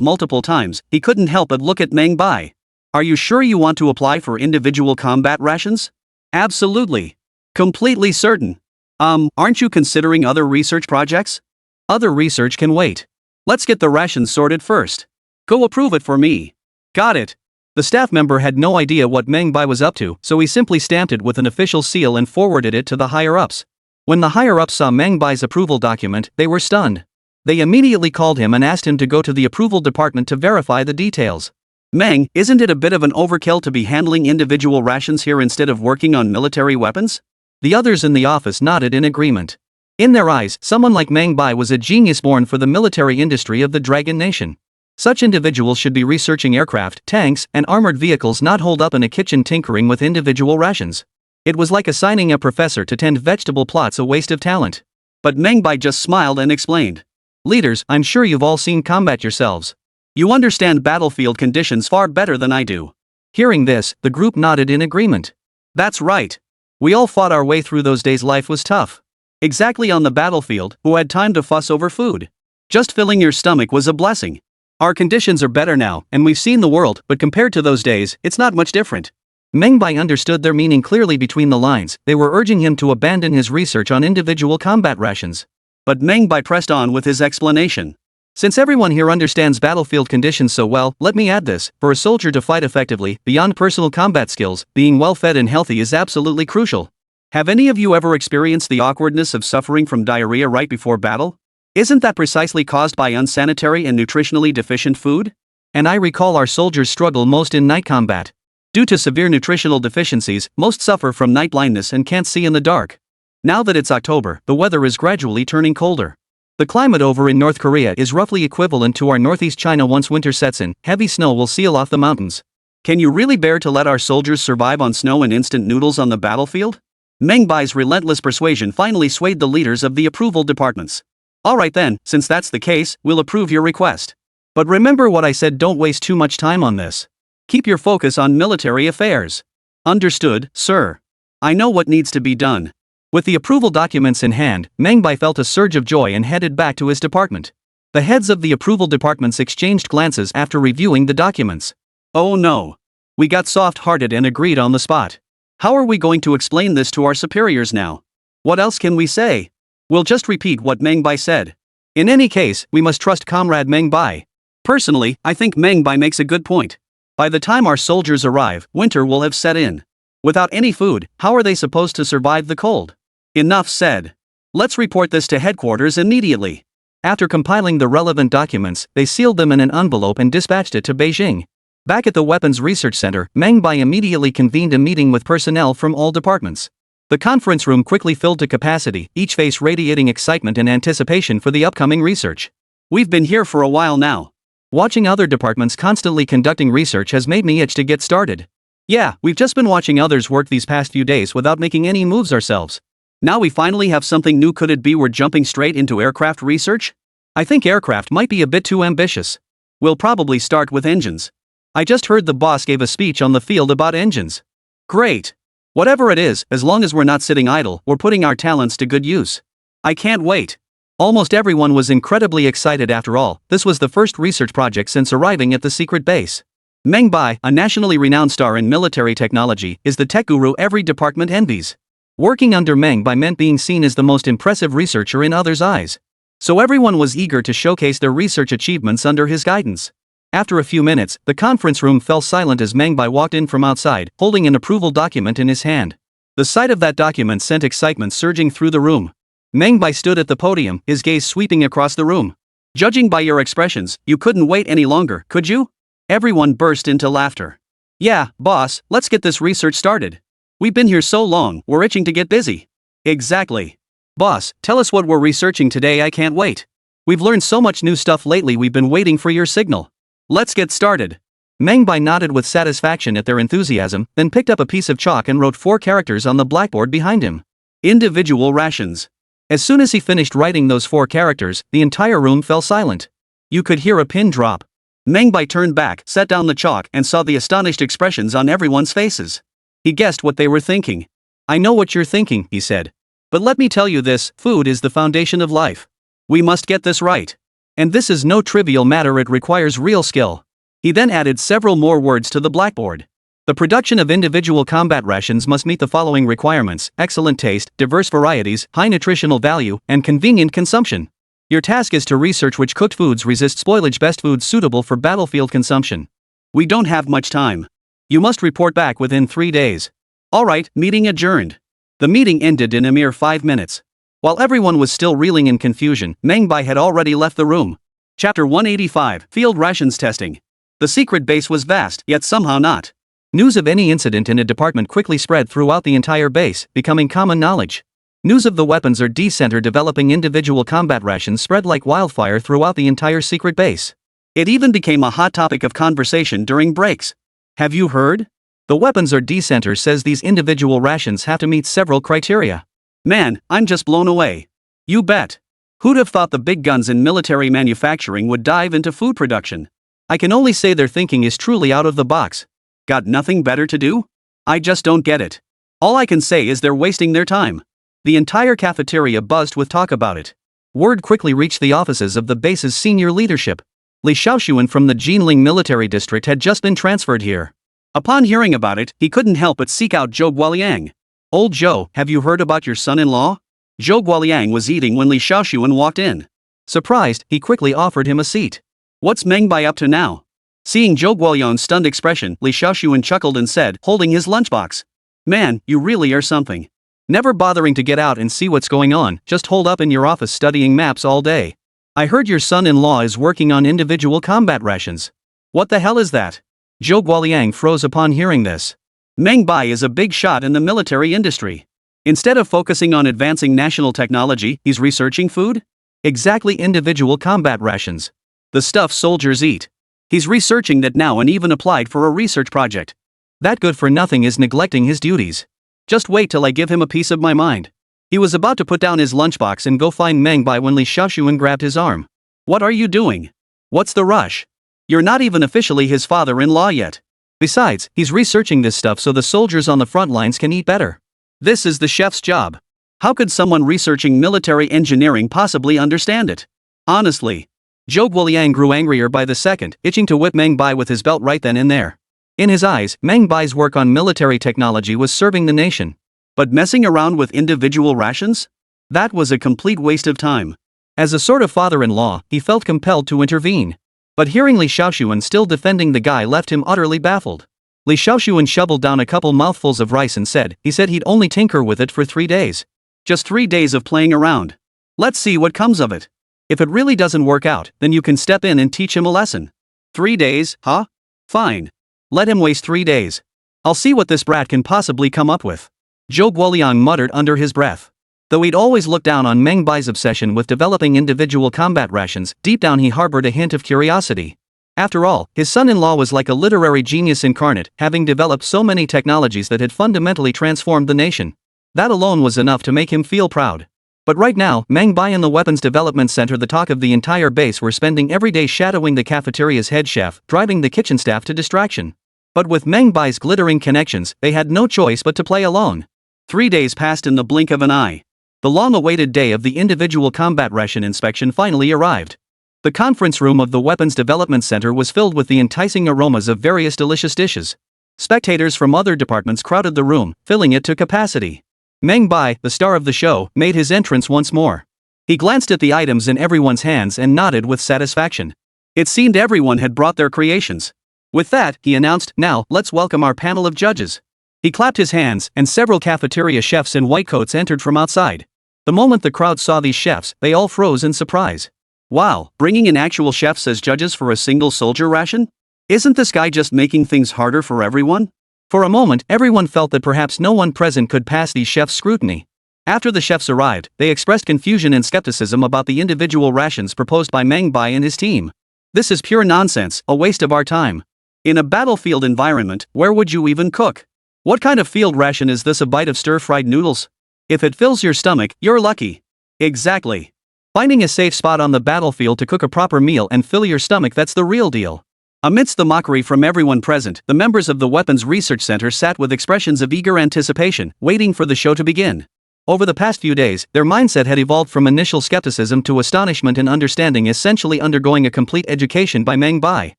multiple times, he couldn't help but look at Meng Bai. Are you sure you want to apply for individual combat rations? Absolutely. Completely certain. Aren't you considering other research projects? Other research can wait. Let's get the rations sorted first. Go approve it for me. Got it. The staff member had no idea what Meng Bai was up to, so he simply stamped it with an official seal and forwarded it to the higher-ups. When the higher-ups saw Meng Bai's approval document, they were stunned. They immediately called him and asked him to go to the approval department to verify the details. Meng, isn't it a bit of an overkill to be handling individual rations here instead of working on military weapons? The others in the office nodded in agreement. In their eyes, someone like Meng Bai was a genius born for the military industry of the Dragon Nation. Such individuals should be researching aircraft, tanks, and armored vehicles, not holed up in a kitchen tinkering with individual rations. It was like assigning a professor to tend vegetable plots, a waste of talent. But Meng Bai just smiled and explained. Leaders, I'm sure you've all seen combat yourselves. You understand battlefield conditions far better than I do. Hearing this, the group nodded in agreement. That's right. We all fought our way through those days. Life was tough. Exactly, on the battlefield, who had time to fuss over food? Just filling your stomach was a blessing. Our conditions are better now, and we've seen the world, but compared to those days, it's not much different. Meng Bai understood their meaning clearly between the lines. They were urging him to abandon his research on individual combat rations. But Meng Bai pressed on with his explanation. Since everyone here understands battlefield conditions so well, let me add this: for a soldier to fight effectively, beyond personal combat skills, being well-fed and healthy is absolutely crucial. Have any of you ever experienced the awkwardness of suffering from diarrhea right before battle? Isn't that precisely caused by unsanitary and nutritionally deficient food? And I recall our soldiers struggle most in night combat. Due to severe nutritional deficiencies, most suffer from night blindness and can't see in the dark. Now that it's October, the weather is gradually turning colder. The climate over in North Korea is roughly equivalent to our northeast China. Once winter sets in, heavy snow will seal off the mountains. Can you really bear to let our soldiers survive on snow and instant noodles on the battlefield? Meng Bai's relentless persuasion finally swayed the leaders of the approval departments. Alright then, since that's the case, we'll approve your request. But remember what I said, don't waste too much time on this. Keep your focus on military affairs. Understood, sir. I know what needs to be done. With the approval documents in hand, Meng Bai felt a surge of joy and headed back to his department. The heads of the approval departments exchanged glances after reviewing the documents. Oh no. We got soft-hearted and agreed on the spot. How are we going to explain this to our superiors now? What else can we say? We'll just repeat what Meng Bai said. In any case, we must trust Comrade Meng Bai. Personally, I think Meng Bai makes a good point. By the time our soldiers arrive, winter will have set in. Without any food, how are they supposed to survive the cold? Enough said. Let's report this to headquarters immediately. After compiling the relevant documents, they sealed them in an envelope and dispatched it to Beijing. Back at the Weapons Research Center, Meng Bai immediately convened a meeting with personnel from all departments. The conference room quickly filled to capacity, each face radiating excitement and anticipation for the upcoming research. We've been here for a while now. Watching other departments constantly conducting research has made me itch to get started. Yeah, we've just been watching others work these past few days without making any moves ourselves. Now we finally have something new. Could it be we're jumping straight into aircraft research? I think aircraft might be a bit too ambitious. We'll probably start with engines. I just heard the boss gave a speech on the field about engines. Great. Whatever it is, as long as we're not sitting idle, we're putting our talents to good use. I can't wait. Almost everyone was incredibly excited. After all, this was the first research project since arriving at the secret base. Meng Bai, a nationally renowned star in military technology, is the tech guru every department envies. Working under Meng Bai meant being seen as the most impressive researcher in others' eyes. So everyone was eager to showcase their research achievements under his guidance. After a few minutes, the conference room fell silent as Meng Bai walked in from outside, holding an approval document in his hand. The sight of that document sent excitement surging through the room. Meng Bai stood at the podium, his gaze sweeping across the room. Judging by your expressions, you couldn't wait any longer, could you? Everyone burst into laughter. Yeah, boss, let's get this research started. We've been here so long, we're itching to get busy. Exactly. Boss, tell us what we're researching today. I can't wait. We've learned so much new stuff lately. We've been waiting for your signal. Let's get started. Meng Bai nodded with satisfaction at their enthusiasm, then picked up a piece of chalk and wrote 4 characters on the blackboard behind him. Individual rations. As soon as he finished writing those 4 characters, the entire room fell silent. You could hear a pin drop. Meng Bai turned back, set down the chalk, and saw the astonished expressions on everyone's faces. He guessed what they were thinking. I know what you're thinking, he said. But let me tell you this, food is the foundation of life. We must get this right. And this is no trivial matter, it requires real skill. He then added several more words to the blackboard. The production of individual combat rations must meet the following requirements: excellent taste, diverse varieties, high nutritional value, and convenient consumption. Your task is to research which cooked foods resist spoilage, best foods suitable for battlefield consumption. We don't have much time. You must report back within 3 days. Alright, meeting adjourned. The meeting ended in a mere 5 minutes. While everyone was still reeling in confusion, Meng Bai had already left the room. Chapter 185, Field Rations Testing. The secret base was vast, yet somehow not. News of any incident in a department quickly spread throughout the entire base, becoming common knowledge. News of the Weapons R&D Center developing individual combat rations spread like wildfire throughout the entire secret base. It even became a hot topic of conversation during breaks. Have you heard? The Weapons R&D Center says these individual rations have to meet several criteria. Man, I'm just blown away. You bet. Who'd have thought the big guns in military manufacturing would dive into food production? I can only say their thinking is truly out of the box. Got nothing better to do? I just don't get it. All I can say is they're wasting their time. The entire cafeteria buzzed with talk about it. Word quickly reached the offices of the base's senior leadership. Li Shaoxuan from the Jinling military district had just been transferred here. Upon hearing about it, he couldn't help but seek out Zhou Guoliang. Old Zhou, have you heard about your son-in-law? Zhou Guoliang was eating when Li Shaoxuan walked in. Surprised, he quickly offered him a seat. What's Meng Bai up to now? Seeing Zhou Guoliang's stunned expression, Li Shaoxuan chuckled and said, holding his lunchbox. Man, you really are something. Never bothering to get out and see what's going on, just holed up in your office studying maps all day. I heard your son-in-law is working on individual combat rations. What the hell is that? Zhou Guoliang froze upon hearing this. Meng Bai is a big shot in the military industry. Instead of focusing on advancing national technology, he's researching food? Exactly, individual combat rations. The stuff soldiers eat. He's researching that now and even applied for a research project. That good-for-nothing is neglecting his duties. Just wait till I give him a piece of my mind. He was about to put down his lunchbox and go find Meng Bai when Li Shaoxuan grabbed his arm. What are you doing? What's the rush? You're not even officially his father-in-law yet. Besides, he's researching this stuff so the soldiers on the front lines can eat better. This is the chef's job. How could someone researching military engineering possibly understand it? Honestly. Zhou Guoliang grew angrier by the second, itching to whip Meng Bai with his belt right then and there. In his eyes, Meng Bai's work on military technology was serving the nation. But messing around with individual rations? That was a complete waste of time. As a sort of father-in-law, he felt compelled to intervene. But hearing Li Xiaoshuan still defending the guy left him utterly baffled. Li Xiaoshuan shoveled down a couple mouthfuls of rice and said he'd only tinker with it for 3 days. Just 3 days of playing around. Let's see what comes of it. If it really doesn't work out, then you can step in and teach him a lesson. 3 days, huh? Fine. Let him waste 3 days. I'll see what this brat can possibly come up with. Zhou Guoliang muttered under his breath. Though he'd always looked down on Meng Bai's obsession with developing individual combat rations, deep down he harbored a hint of curiosity. After all, his son-in-law was like a literary genius incarnate, having developed so many technologies that had fundamentally transformed the nation. That alone was enough to make him feel proud. But right now, Meng Bai and the Weapons Development Center, the talk of the entire base, were spending every day shadowing the cafeteria's head chef, driving the kitchen staff to distraction. But with Meng Bai's glittering connections, they had no choice but to play alone. 3 days passed in the blink of an eye. The long-awaited day of the individual combat ration inspection finally arrived. The conference room of the Weapons Development Center was filled with the enticing aromas of various delicious dishes. Spectators from other departments crowded the room, filling it to capacity. Meng Bai, the star of the show, made his entrance once more. He glanced at the items in everyone's hands and nodded with satisfaction. It seemed everyone had brought their creations. With that, he announced, "Now, let's welcome our panel of judges." He clapped his hands, and several cafeteria chefs in white coats entered from outside. The moment the crowd saw these chefs, they all froze in surprise. Wow, bringing in actual chefs as judges for a single soldier ration? Isn't this guy just making things harder for everyone? For a moment, everyone felt that perhaps no one present could pass these chefs' scrutiny. After the chefs arrived, they expressed confusion and skepticism about the individual rations proposed by Meng Bai and his team. This is pure nonsense, a waste of our time. In a battlefield environment, where would you even cook? What kind of field ration is this, a bite of stir-fried noodles? If it fills your stomach, you're lucky. Exactly. Finding a safe spot on the battlefield to cook a proper meal and fill your stomach, that's the real deal. Amidst the mockery from everyone present, the members of the Weapons Research Center sat with expressions of eager anticipation, waiting for the show to begin. Over the past few days, their mindset had evolved from initial skepticism to astonishment and understanding, essentially undergoing a complete education by Meng Bai.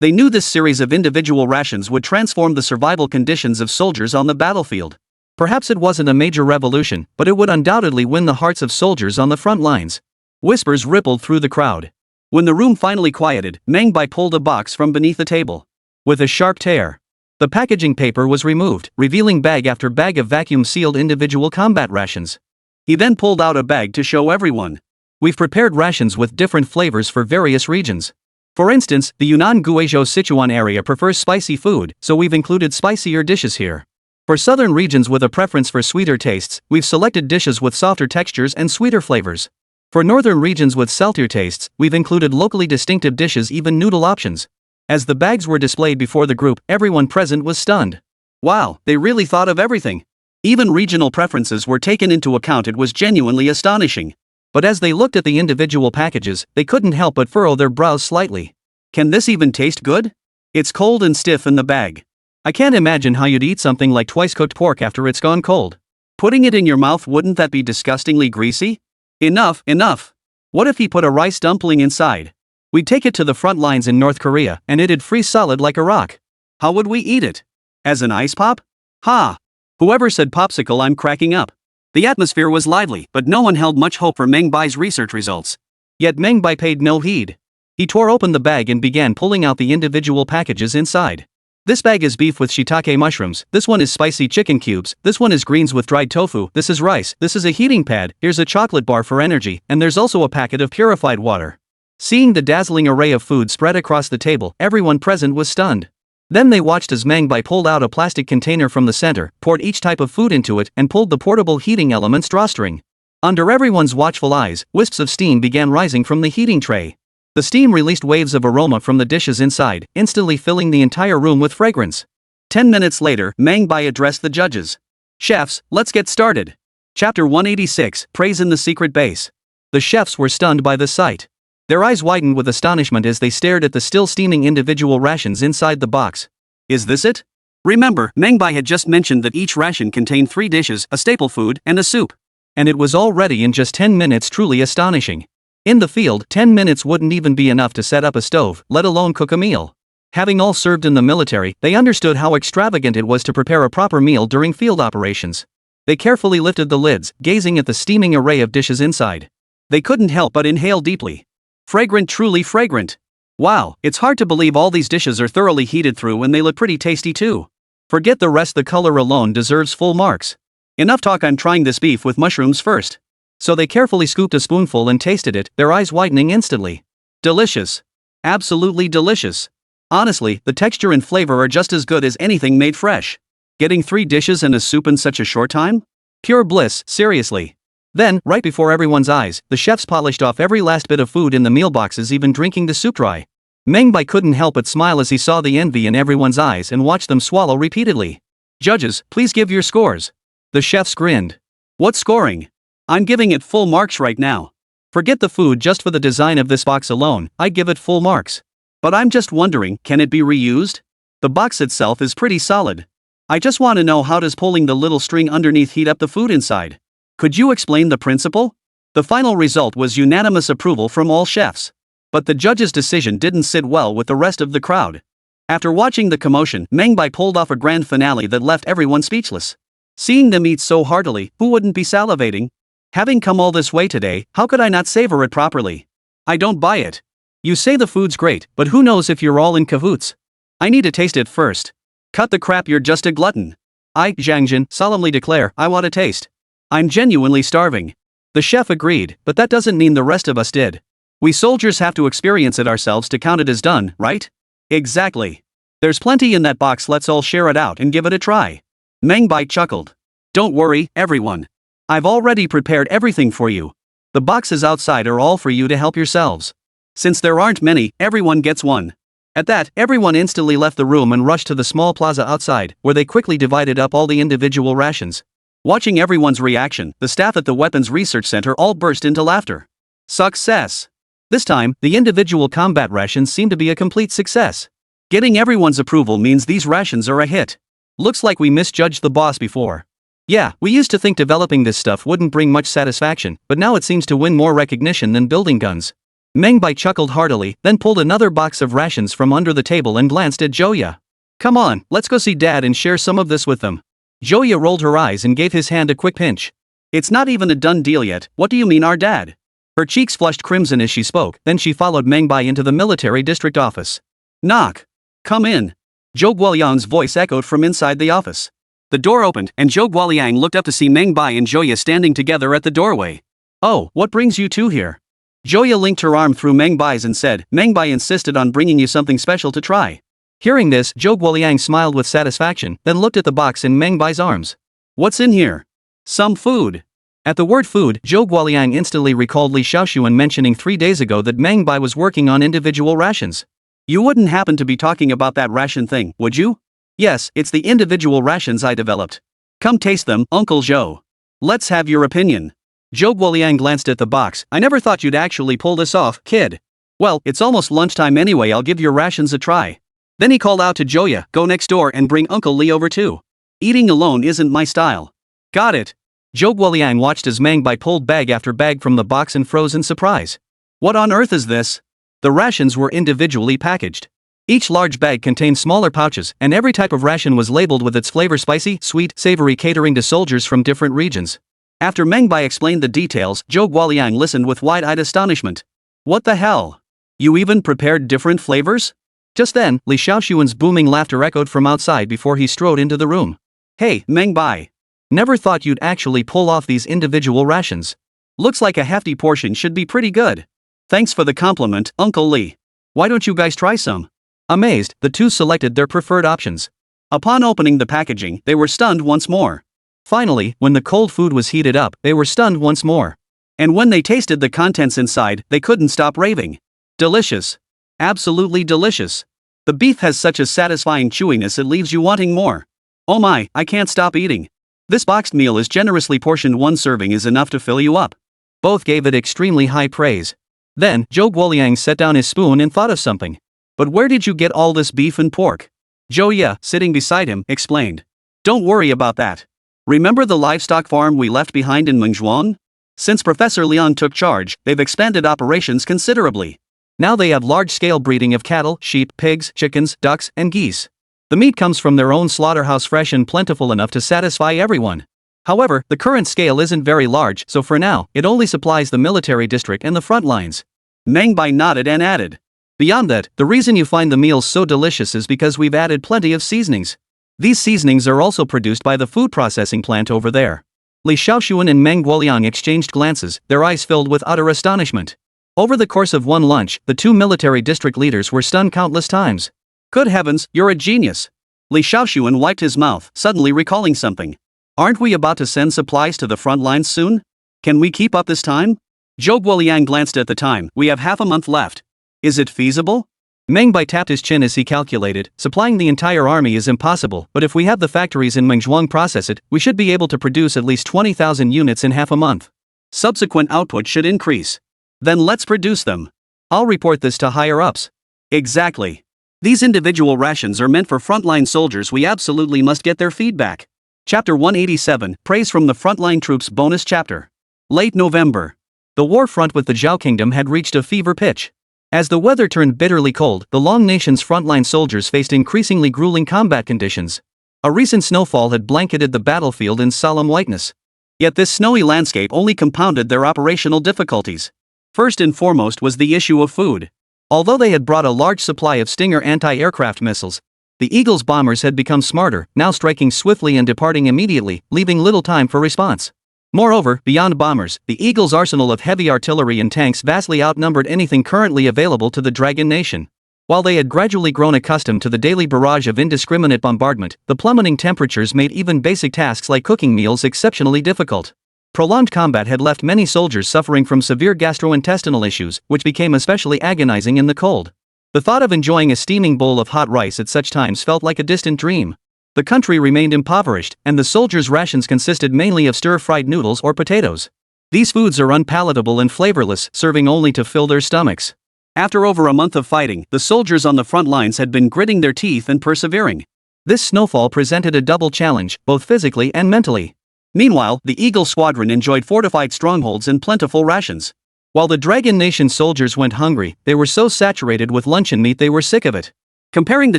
They knew this series of individual rations would transform the survival conditions of soldiers on the battlefield. Perhaps it wasn't a major revolution, but it would undoubtedly win the hearts of soldiers on the front lines. Whispers rippled through the crowd. When the room finally quieted, Meng Bai pulled a box from beneath the table. With a sharp tear, the packaging paper was removed, revealing bag after bag of vacuum-sealed individual combat rations. He then pulled out a bag to show everyone. We've prepared rations with different flavors for various regions. For instance, the Yunnan Guizhou Sichuan area prefers spicy food, so we've included spicier dishes here. For southern regions with a preference for sweeter tastes, we've selected dishes with softer textures and sweeter flavors. For northern regions with saltier tastes, we've included locally distinctive dishes, even noodle options. As the bags were displayed before the group, everyone present was stunned. Wow, they really thought of everything. Even regional preferences were taken into account. It was genuinely astonishing. But as they looked at the individual packages, they couldn't help but furrow their brows slightly. Can this even taste good? It's cold and stiff in the bag. I can't imagine how you'd eat something like twice-cooked pork after it's gone cold. Putting it in your mouth, wouldn't that be disgustingly greasy? Enough, enough. What if he put a rice dumpling inside? We'd take it to the front lines in North Korea, and it'd freeze solid like a rock. How would we eat it? As an ice pop? Ha! Whoever said popsicle, I'm cracking up. The atmosphere was lively, but no one held much hope for Meng Bai's research results. Yet Meng Bai paid no heed. He tore open the bag and began pulling out the individual packages inside. This bag is beef with shiitake mushrooms, this one is spicy chicken cubes, this one is greens with dried tofu, this is rice, this is a heating pad, here's a chocolate bar for energy, and there's also a packet of purified water. Seeing the dazzling array of food spread across the table, everyone present was stunned. Then they watched as Meng Bai pulled out a plastic container from the center, poured each type of food into it, and pulled the portable heating element's drawstring. Under everyone's watchful eyes, wisps of steam began rising from the heating tray. The steam released waves of aroma from the dishes inside, instantly filling the entire room with fragrance. 10 minutes later, Meng Bai addressed the judges. Chefs, let's get started. Chapter 186, Praise in the Secret Base. The chefs were stunned by the sight. Their eyes widened with astonishment as they stared at the still steaming individual rations inside the box. Is this it? Remember, Meng Bai had just mentioned that each ration contained 3 dishes, a staple food, and a soup. And it was all ready in just 10 minutes, truly astonishing. In the field, 10 minutes wouldn't even be enough to set up a stove, let alone cook a meal. Having all served in the military, they understood how extravagant it was to prepare a proper meal during field operations. They carefully lifted the lids, gazing at the steaming array of dishes inside. They couldn't help but inhale deeply. Fragrant, truly fragrant. Wow, it's hard to believe all these dishes are thoroughly heated through and they look pretty tasty too. Forget the rest, the color alone deserves full marks. Enough talk, I'm trying this beef with mushrooms first. So they carefully scooped a spoonful and tasted it, their eyes widening instantly. Delicious. Absolutely delicious. Honestly, the texture and flavor are just as good as anything made fresh. Getting 3 dishes and a soup in such a short time? Pure bliss, seriously. Then, right before everyone's eyes, the chefs polished off every last bit of food in the meal boxes, even drinking the soup dry. Meng Bai couldn't help but smile as he saw the envy in everyone's eyes and watched them swallow repeatedly. Judges, please give your scores. The chefs grinned. What scoring? I'm giving it full marks right now. Forget the food, just for the design of this box alone, I'd give it full marks. But I'm just wondering, can it be reused? The box itself is pretty solid. I just want to know, how does pulling the little string underneath heat up the food inside? Could you explain the principle? The final result was unanimous approval from all chefs. But the judge's decision didn't sit well with the rest of the crowd. After watching the commotion, Meng Bai pulled off a grand finale that left everyone speechless. Seeing them eat so heartily, who wouldn't be salivating? Having come all this way today, how could I not savor it properly? I don't buy it. You say the food's great, but who knows if you're all in cahoots? I need to taste it first. Cut the crap, you're just a glutton. I, Zhang Jin, solemnly declare, I want a taste. I'm genuinely starving. The chef agreed, but that doesn't mean the rest of us did. We soldiers have to experience it ourselves to count it as done, right? Exactly. There's plenty in that box, let's all share it out and give it a try. Meng Bai chuckled. Don't worry, everyone. I've already prepared everything for you. The boxes outside are all for you to help yourselves. Since there aren't many, everyone gets one. At that, everyone instantly left the room and rushed to the small plaza outside, where they quickly divided up all the individual rations. Watching everyone's reaction, the staff at the Weapons Research Center all burst into laughter. Success! This time, the individual combat rations seem to be a complete success. Getting everyone's approval means these rations are a hit. Looks like we misjudged the boss before. Yeah, we used to think developing this stuff wouldn't bring much satisfaction, but now it seems to win more recognition than building guns. Meng Bai chuckled heartily, then pulled another box of rations from under the table and glanced at Joya. Come on, let's go see Dad and share some of this with them. Joya rolled her eyes and gave his hand a quick pinch. It's not even a done deal yet, what do you mean our dad? Her cheeks flushed crimson as she spoke, then she followed Meng Bai into the military district office. Knock. Come in. Zhou Guoliang's voice echoed from inside the office. The door opened, and Zhou Guoliang looked up to see Meng Bai and Joya standing together at the doorway. Oh, what brings you two here? Joya linked her arm through Meng Bai's and said, Meng Bai insisted on bringing you something special to try. Hearing this, Zhou Guoliang smiled with satisfaction, then looked at the box in Meng Bai's arms. What's in here? Some food. At the word food, Zhou Guoliang instantly recalled Li Xiaoxuan mentioning 3 days ago that Meng Bai was working on individual rations. You wouldn't happen to be talking about that ration thing, would you? Yes, it's the individual rations I developed. Come taste them, Uncle Zhou. Let's have your opinion. Zhou Guoliang glanced at the box. I never thought you'd actually pull this off, kid. Well, it's almost lunchtime anyway, I'll give your rations a try. Then he called out to Joya, go next door and bring Uncle Li over too. Eating alone isn't my style. Got it. Zhou Guoliang watched as Meng Bai pulled bag after bag from the box and froze in surprise. What on earth is this? The rations were individually packaged. Each large bag contained smaller pouches, and every type of ration was labeled with its flavor: spicy, sweet, savory, catering to soldiers from different regions. After Meng Bai explained the details, Zhou Guoliang listened with wide-eyed astonishment. What the hell? You even prepared different flavors? Just then, Li Xiaoxuan's booming laughter echoed from outside before he strode into the room. Hey, Meng Bai. Never thought you'd actually pull off these individual rations. Looks like a hefty portion should be pretty good. Thanks for the compliment, Uncle Li. Why don't you guys try some? Amazed, the two selected their preferred options. Upon opening the packaging, they were stunned once more. Finally, when the cold food was heated up, they were stunned once more. And when they tasted the contents inside, they couldn't stop raving. Delicious. Absolutely delicious. The beef has such a satisfying chewiness it leaves you wanting more. Oh my, I can't stop eating. This boxed meal is generously portioned, one serving is enough to fill you up. Both gave it extremely high praise. Then, Zhou Guoliang set down his spoon and thought of something. But where did you get all this beef and pork? Zhou Ye, sitting beside him, explained. Don't worry about that. Remember the livestock farm we left behind in Mengzhuang? Since Professor Liang took charge, they've expanded operations considerably. Now they have large-scale breeding of cattle, sheep, pigs, chickens, ducks, and geese. The meat comes from their own slaughterhouse, fresh and plentiful enough to satisfy everyone. However, the current scale isn't very large, so for now, it only supplies the military district and the front lines. Meng Bai nodded and added. Beyond that, the reason you find the meals so delicious is because we've added plenty of seasonings. These seasonings are also produced by the food processing plant over there. Li Xiaoxuan and Meng Guoliang exchanged glances, their eyes filled with utter astonishment. Over the course of one lunch, the two military district leaders were stunned countless times. Good heavens, you're a genius. Li Xiaoxuan wiped his mouth, suddenly recalling something. Aren't we about to send supplies to the front lines soon? Can we keep up this time? Zhou Guoliang glanced at the time. We have half a month left. Is it feasible? Meng Bai tapped his chin as he calculated. Supplying the entire army is impossible, but if we have the factories in Mengzhuang process it, we should be able to produce at least 20,000 units in half a month. Subsequent output should increase. Then let's produce them. I'll report this to higher-ups. Exactly. These individual rations are meant for frontline soldiers. We absolutely must get their feedback. Chapter 187, Praise from the Frontline Troops Bonus Chapter. Late November. The war front with the Zhao Kingdom had reached a fever pitch. As the weather turned bitterly cold, the Long Nation's frontline soldiers faced increasingly grueling combat conditions. A recent snowfall had blanketed the battlefield in solemn whiteness. Yet this snowy landscape only compounded their operational difficulties. First and foremost was the issue of food. Although they had brought a large supply of Stinger anti-aircraft missiles, the Eagle's bombers had become smarter, now striking swiftly and departing immediately, leaving little time for response. Moreover, beyond bombers, the Eagle's arsenal of heavy artillery and tanks vastly outnumbered anything currently available to the Dragon Nation. While they had gradually grown accustomed to the daily barrage of indiscriminate bombardment, the plummeting temperatures made even basic tasks like cooking meals exceptionally difficult. Prolonged combat had left many soldiers suffering from severe gastrointestinal issues, which became especially agonizing in the cold. The thought of enjoying a steaming bowl of hot rice at such times felt like a distant dream. The country remained impoverished, and the soldiers' rations consisted mainly of stir-fried noodles or potatoes. These foods are unpalatable and flavorless, serving only to fill their stomachs. After over a month of fighting, the soldiers on the front lines had been gritting their teeth and persevering. This snowfall presented a double challenge, both physically and mentally. Meanwhile, the Eagle Squadron enjoyed fortified strongholds and plentiful rations. While the Dragon Nation soldiers went hungry, they were so saturated with luncheon meat they were sick of it. Comparing the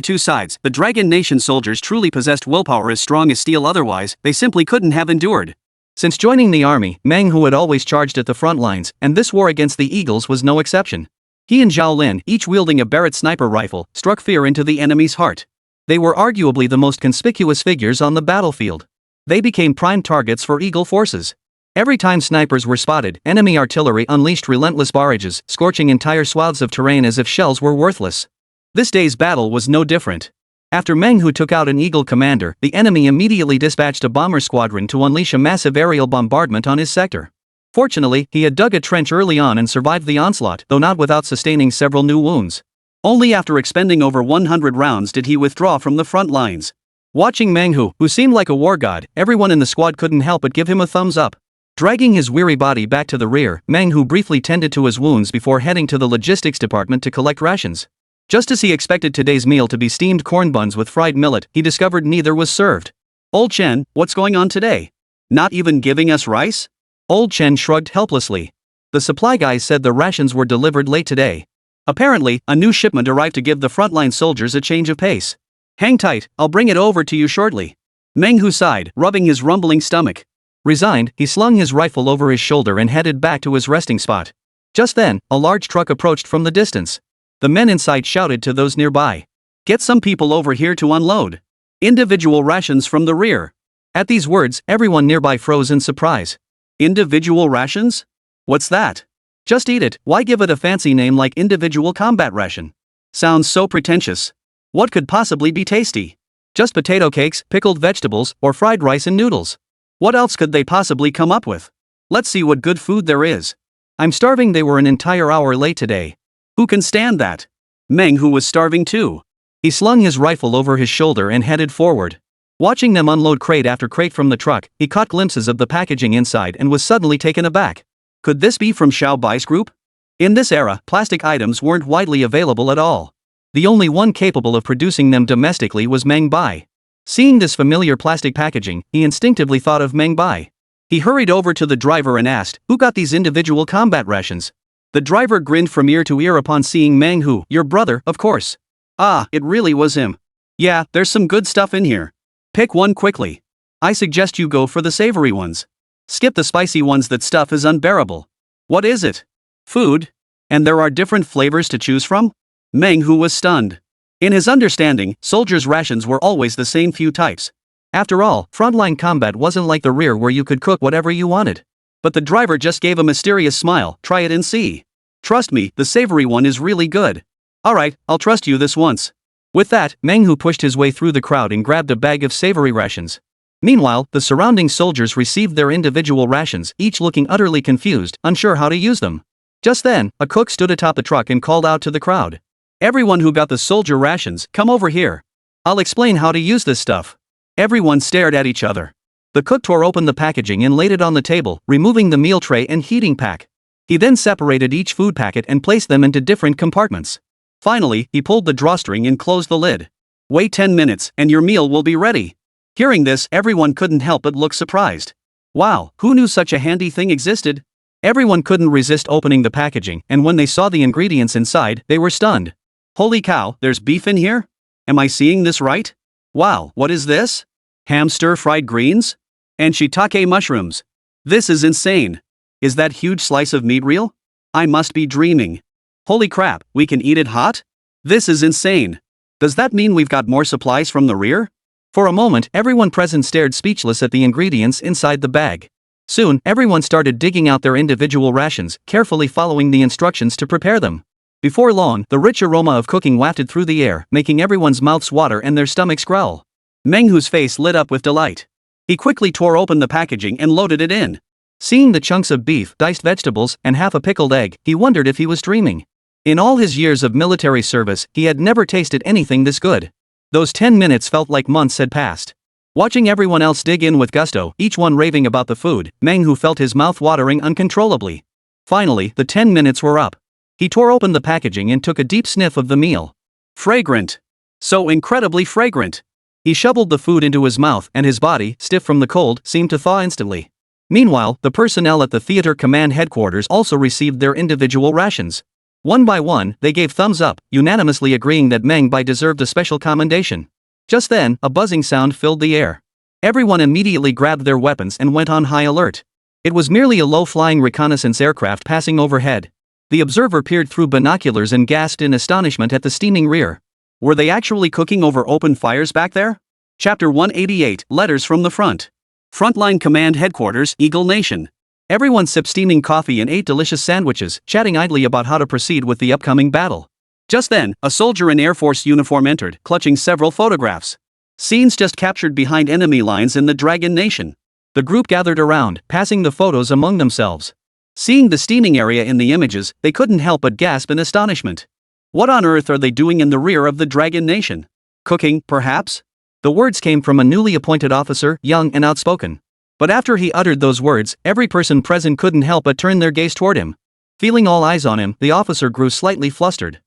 two sides, the Dragon Nation soldiers truly possessed willpower as strong as steel, otherwise, they simply couldn't have endured. Since joining the army, Meng Hu had always charged at the front lines, and this war against the Eagles was no exception. He and Zhao Lin, each wielding a Barrett sniper rifle, struck fear into the enemy's heart. They were arguably the most conspicuous figures on the battlefield. They became prime targets for Eagle forces. Every time snipers were spotted, enemy artillery unleashed relentless barrages, scorching entire swaths of terrain as if shells were worthless. This day's battle was no different. After Meng Hu took out an Eagle commander, the enemy immediately dispatched a bomber squadron to unleash a massive aerial bombardment on his sector. Fortunately, he had dug a trench early on and survived the onslaught, though not without sustaining several new wounds. Only after expending over 100 rounds did he withdraw from the front lines. Watching Meng Hu, who seemed like a war god, everyone in the squad couldn't help but give him a thumbs up. Dragging his weary body back to the rear, Meng Hu briefly tended to his wounds before heading to the logistics department to collect rations. Just as he expected today's meal to be steamed corn buns with fried millet, he discovered neither was served. Old Chen, what's going on today? Not even giving us rice? Old Chen shrugged helplessly. The supply guys said the rations were delivered late today. Apparently, a new shipment arrived to give the frontline soldiers a change of pace. Hang tight, I'll bring it over to you shortly. Meng Hu sighed, rubbing his rumbling stomach. Resigned, he slung his rifle over his shoulder and headed back to his resting spot. Just then, a large truck approached from the distance. The men inside shouted to those nearby. Get some people over here to unload. Individual rations from the rear. At these words, everyone nearby froze in surprise. Individual rations? What's that? Just eat it, why give it a fancy name like individual combat ration? Sounds so pretentious. What could possibly be tasty? Just potato cakes, pickled vegetables, or fried rice and noodles. What else could they possibly come up with? Let's see what good food there is. I'm starving. They were an entire hour late today. Who can stand that? Meng Hu was starving too. He slung his rifle over his shoulder and headed forward. Watching them unload crate after crate from the truck, he caught glimpses of the packaging inside and was suddenly taken aback. Could this be from Xiao Bai's group? In this era, plastic items weren't widely available at all. The only one capable of producing them domestically was Meng Bai. Seeing this familiar plastic packaging, he instinctively thought of Meng Bai. He hurried over to the driver and asked, "Who got these individual combat rations?" The driver grinned from ear to ear upon seeing Meng Hu, "Your brother, of course." "Ah, it really was him. Yeah, there's some good stuff in here. Pick one quickly. I suggest you go for the savory ones. Skip the spicy ones, that stuff is unbearable." "What is it? Food? And there are different flavors to choose from?" Meng Hu was stunned. In his understanding, soldiers' rations were always the same few types. After all, frontline combat wasn't like the rear where you could cook whatever you wanted. But the driver just gave a mysterious smile. "Try it and see. Trust me, the savory one is really good." "Alright, I'll trust you this once." With that, Meng Hu pushed his way through the crowd and grabbed a bag of savory rations. Meanwhile, the surrounding soldiers received their individual rations, each looking utterly confused, unsure how to use them. Just then, a cook stood atop the truck and called out to the crowd, "Everyone who got the soldier rations, come over here. I'll explain how to use this stuff." Everyone stared at each other. The cook tore open the packaging and laid it on the table, removing the meal tray and heating pack. He then separated each food packet and placed them into different compartments. Finally, he pulled the drawstring and closed the lid. "Wait 10 minutes, and your meal will be ready." Hearing this, everyone couldn't help but look surprised. Wow, who knew such a handy thing existed? Everyone couldn't resist opening the packaging, and when they saw the ingredients inside, they were stunned. "Holy cow, there's beef in here? Am I seeing this right? Wow, what is this? Ham stir-fried greens? And shiitake mushrooms. This is insane. Is that huge slice of meat real? I must be dreaming. Holy crap, we can eat it hot? This is insane. Does that mean we've got more supplies from the rear?" For a moment, everyone present stared speechless at the ingredients inside the bag. Soon, everyone started digging out their individual rations, carefully following the instructions to prepare them. Before long, the rich aroma of cooking wafted through the air, making everyone's mouths water and their stomachs growl. Meng Hu's face lit up with delight. He quickly tore open the packaging and loaded it in. Seeing the chunks of beef, diced vegetables, and half a pickled egg, he wondered if he was dreaming. In all his years of military service, he had never tasted anything this good. Those 10 minutes felt like months had passed. Watching everyone else dig in with gusto, each one raving about the food, Meng Hu felt his mouth watering uncontrollably. Finally, the 10 minutes were up. He tore open the packaging and took a deep sniff of the meal. Fragrant. So incredibly fragrant. He shoveled the food into his mouth, and his body, stiff from the cold, seemed to thaw instantly. Meanwhile, the personnel at the theater command headquarters also received their individual rations. One by one, they gave thumbs up, unanimously agreeing that Meng Bai deserved a special commendation. Just then, a buzzing sound filled the air. Everyone immediately grabbed their weapons and went on high alert. It was merely a low-flying reconnaissance aircraft passing overhead. The observer peered through binoculars and gasped in astonishment at the steaming rear. Were they actually cooking over open fires back there? Chapter 188, Letters from the Front. Frontline Command Headquarters, Eagle Nation. Everyone sipped steaming coffee and ate delicious sandwiches, chatting idly about how to proceed with the upcoming battle. Just then, a soldier in Air Force uniform entered, clutching several photographs. Scenes just captured behind enemy lines in the Dragon Nation. The group gathered around, passing the photos among themselves. Seeing the steaming area in the images, they couldn't help but gasp in astonishment. What on earth are they doing in the rear of the Dragon Nation? Cooking, perhaps? The words came from a newly appointed officer, young and outspoken. But after he uttered those words, every person present couldn't help but turn their gaze toward him. Feeling all eyes on him, the officer grew slightly flustered.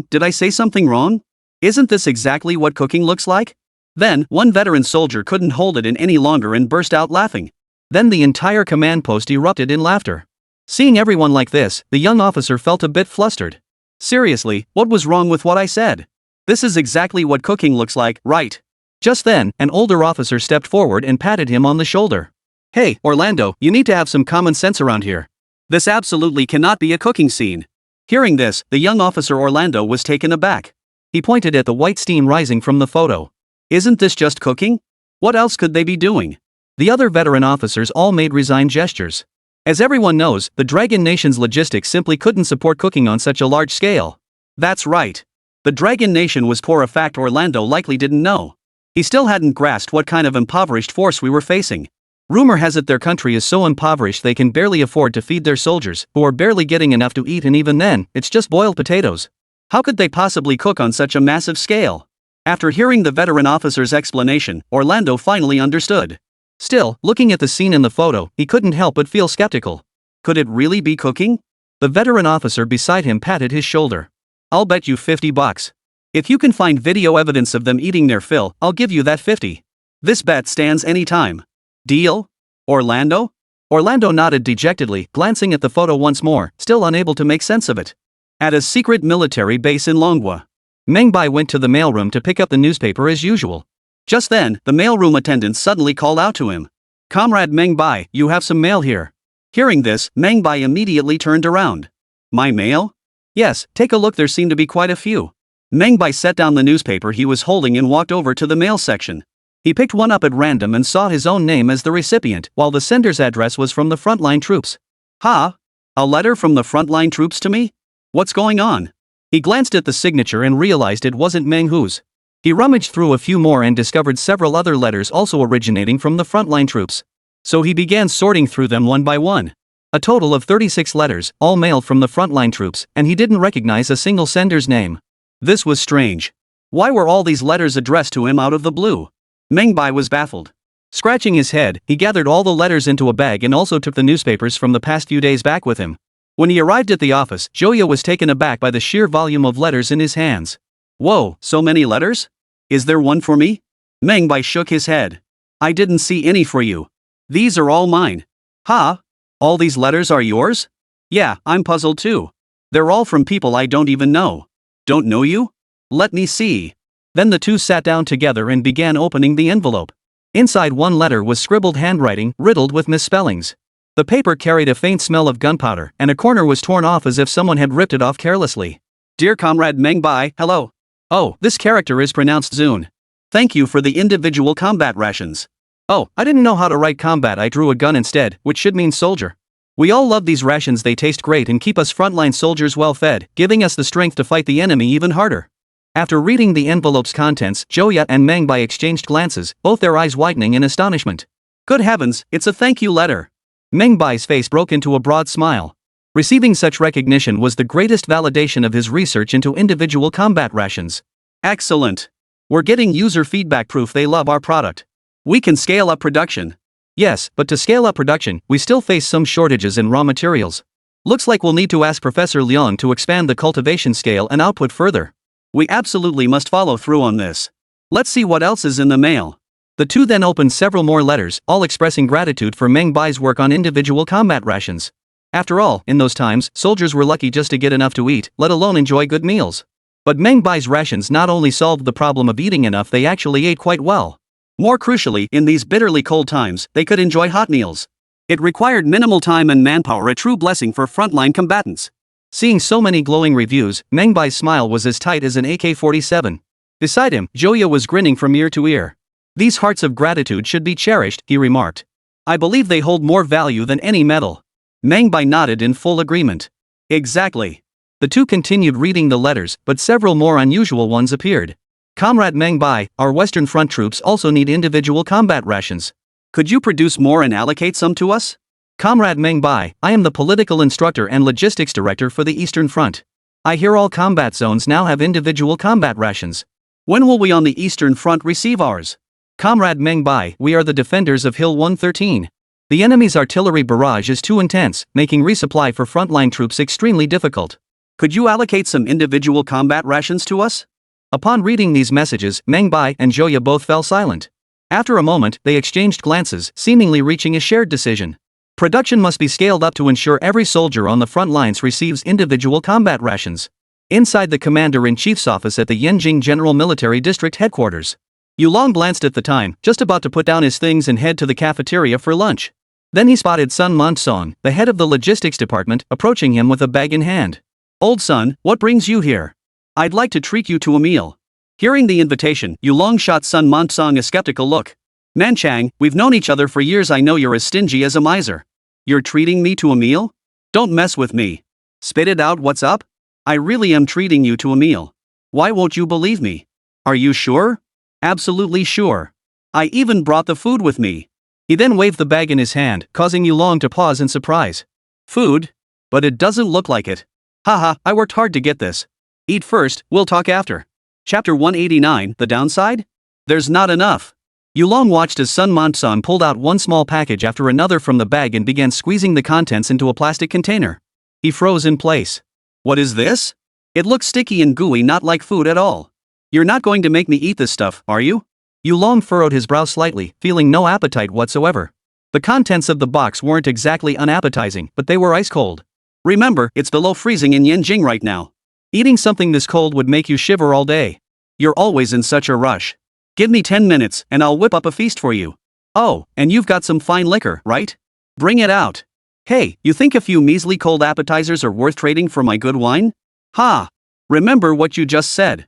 Did I say something wrong? Isn't this exactly what cooking looks like?" Then, one veteran soldier couldn't hold it in any longer and burst out laughing. Then the entire command post erupted in laughter. Seeing everyone like this, the young officer felt a bit flustered. Seriously, what was wrong with what I said? This is exactly what cooking looks like, right? Just then, an older officer stepped forward and patted him on the shoulder. "Hey, Orlando, you need to have some common sense around here. This absolutely cannot be a cooking scene." Hearing this, the young officer Orlando was taken aback. He pointed at the white steam rising from the photo. "Isn't this just cooking? What else could they be doing?" The other veteran officers all made resigned gestures. As everyone knows, the Dragon Nation's logistics simply couldn't support cooking on such a large scale. That's right. The Dragon Nation was poor, a fact Orlando likely didn't know. He still hadn't grasped what kind of impoverished force we were facing. Rumor has it their country is so impoverished they can barely afford to feed their soldiers, who are barely getting enough to eat, and even then, it's just boiled potatoes. How could they possibly cook on such a massive scale? After hearing the veteran officer's explanation, Orlando finally understood. Still, looking at the scene in the photo, he couldn't help but feel skeptical. Could it really be cooking? The veteran officer beside him patted his shoulder. "I'll bet you $50. If you can find video evidence of them eating their fill, I'll give you that 50. This bet stands any time. Deal? Orlando? Orlando nodded dejectedly, glancing at the photo once more, still unable to make sense of it. At a secret military base in Manhwa, Meng Bai went to the mailroom to pick up the newspaper as usual. Just then, the mailroom attendant suddenly called out to him. "Comrade Meng Bai, you have some mail here." Hearing this, Meng Bai immediately turned around. "My mail?" "Yes, take a look, there seem to be quite a few." Meng Bai set down the newspaper he was holding and walked over to the mail section. He picked one up at random and saw his own name as the recipient, while the sender's address was from the frontline troops. "Ha? A letter from the frontline troops to me? What's going on?" He glanced at the signature and realized it wasn't Meng Hu's. He rummaged through a few more and discovered several other letters also originating from the frontline troops. So he began sorting through them one by one. A total of 36 letters, all mailed from the frontline troops, and he didn't recognize a single sender's name. This was strange. Why were all these letters addressed to him out of the blue? Meng Bai was baffled. Scratching his head, he gathered all the letters into a bag and also took the newspapers from the past few days back with him. When he arrived at the office, Joya was taken aback by the sheer volume of letters in his hands. "Whoa, so many letters? Is there one for me?" Meng Bai shook his head. "I didn't see any for you. These are all mine." "Ha? All these letters are yours?" "Yeah, I'm puzzled too. They're all from people I don't even know." "Don't know you? Let me see." Then the two sat down together and began opening the envelope. Inside one letter was scribbled handwriting, riddled with misspellings. The paper carried a faint smell of gunpowder, and a corner was torn off as if someone had ripped it off carelessly. "Dear Comrade Meng Bai, hello. Oh, this character is pronounced Zune. Thank you for the individual combat rations. Oh, I didn't know how to write combat, I drew a gun instead, which should mean soldier. We all love these rations, they taste great and keep us frontline soldiers well fed, giving us the strength to fight the enemy even harder." After reading the envelope's contents, Joya and Meng Bai exchanged glances, both their eyes widening in astonishment. "Good heavens, it's a thank you letter." Meng Bai's face broke into a broad smile. Receiving such recognition was the greatest validation of his research into individual combat rations. "Excellent. We're getting user feedback, proof they love our product. We can scale up production." "Yes, but to scale up production, we still face some shortages in raw materials. Looks like we'll need to ask Professor Leong to expand the cultivation scale and output further." "We absolutely must follow through on this. Let's see what else is in the mail." The two then opened several more letters, all expressing gratitude for Meng Bai's work on individual combat rations. After all, in those times, soldiers were lucky just to get enough to eat, let alone enjoy good meals. But Meng Bai's rations not only solved the problem of eating enough, they actually ate quite well. More crucially, in these bitterly cold times, they could enjoy hot meals. It required minimal time and manpower, a true blessing for frontline combatants. Seeing so many glowing reviews, Meng Bai's smile was as tight as an AK-47. Beside him, Joya was grinning from ear to ear. "These hearts of gratitude should be cherished," he remarked. "I believe they hold more value than any medal." Meng Bai nodded in full agreement. "Exactly." The two continued reading the letters, but several more unusual ones appeared. "Comrade Meng Bai, our Western Front troops also need individual combat rations. Could you produce more and allocate some to us?" "Comrade Meng Bai, I am the political instructor and logistics director for the Eastern Front. I hear all combat zones now have individual combat rations. When will we on the Eastern Front receive ours?" "Comrade Meng Bai, we are the defenders of Hill 113. The enemy's artillery barrage is too intense, making resupply for frontline troops extremely difficult. Could you allocate some individual combat rations to us?" Upon reading these messages, Meng Bai and Joya both fell silent. After a moment, they exchanged glances, seemingly reaching a shared decision. Production must be scaled up to ensure every soldier on the front lines receives individual combat rations. Inside the Commander-in-Chief's office at the Yenjing General Military District Headquarters, Yulong glanced at the time, just about to put down his things and head to the cafeteria for lunch. Then he spotted Sun Monsong, the head of the logistics department, approaching him with a bag in hand. "Old son, what brings you here? I'd like to treat you to a meal." Hearing the invitation, Yulong shot Sun Monsong a skeptical look. "Manchang, we've known each other for years, I know you're as stingy as a miser. You're treating me to a meal? Don't mess with me. Spit it out, what's up? I really am treating you to a meal. Why won't you believe me? Are you sure?" "Absolutely sure. I even brought the food with me." He then waved the bag in his hand, causing Yulong to pause in surprise. "Food? But it doesn't look like it." "Haha, I worked hard to get this. Eat first, we'll talk after." Chapter 189, The Downside? There's not enough. Yulong watched as Sun Monsong pulled out one small package after another from the bag and began squeezing the contents into a plastic container. He froze in place. "What is this? It looks sticky and gooey, not like food at all." You're not going to make me eat this stuff, are you? Yu Long furrowed his brow slightly, feeling no appetite whatsoever. The contents of the box weren't exactly unappetizing, but they were ice cold. Remember, it's below freezing in Yanjing right now. Eating something this cold would make you shiver all day. You're always in such a rush. Give me 10 minutes, and I'll whip up a feast for you. Oh, and you've got some fine liquor, right? Bring it out. Hey, you think a few measly cold appetizers are worth trading for my good wine? Ha! Remember what you just said.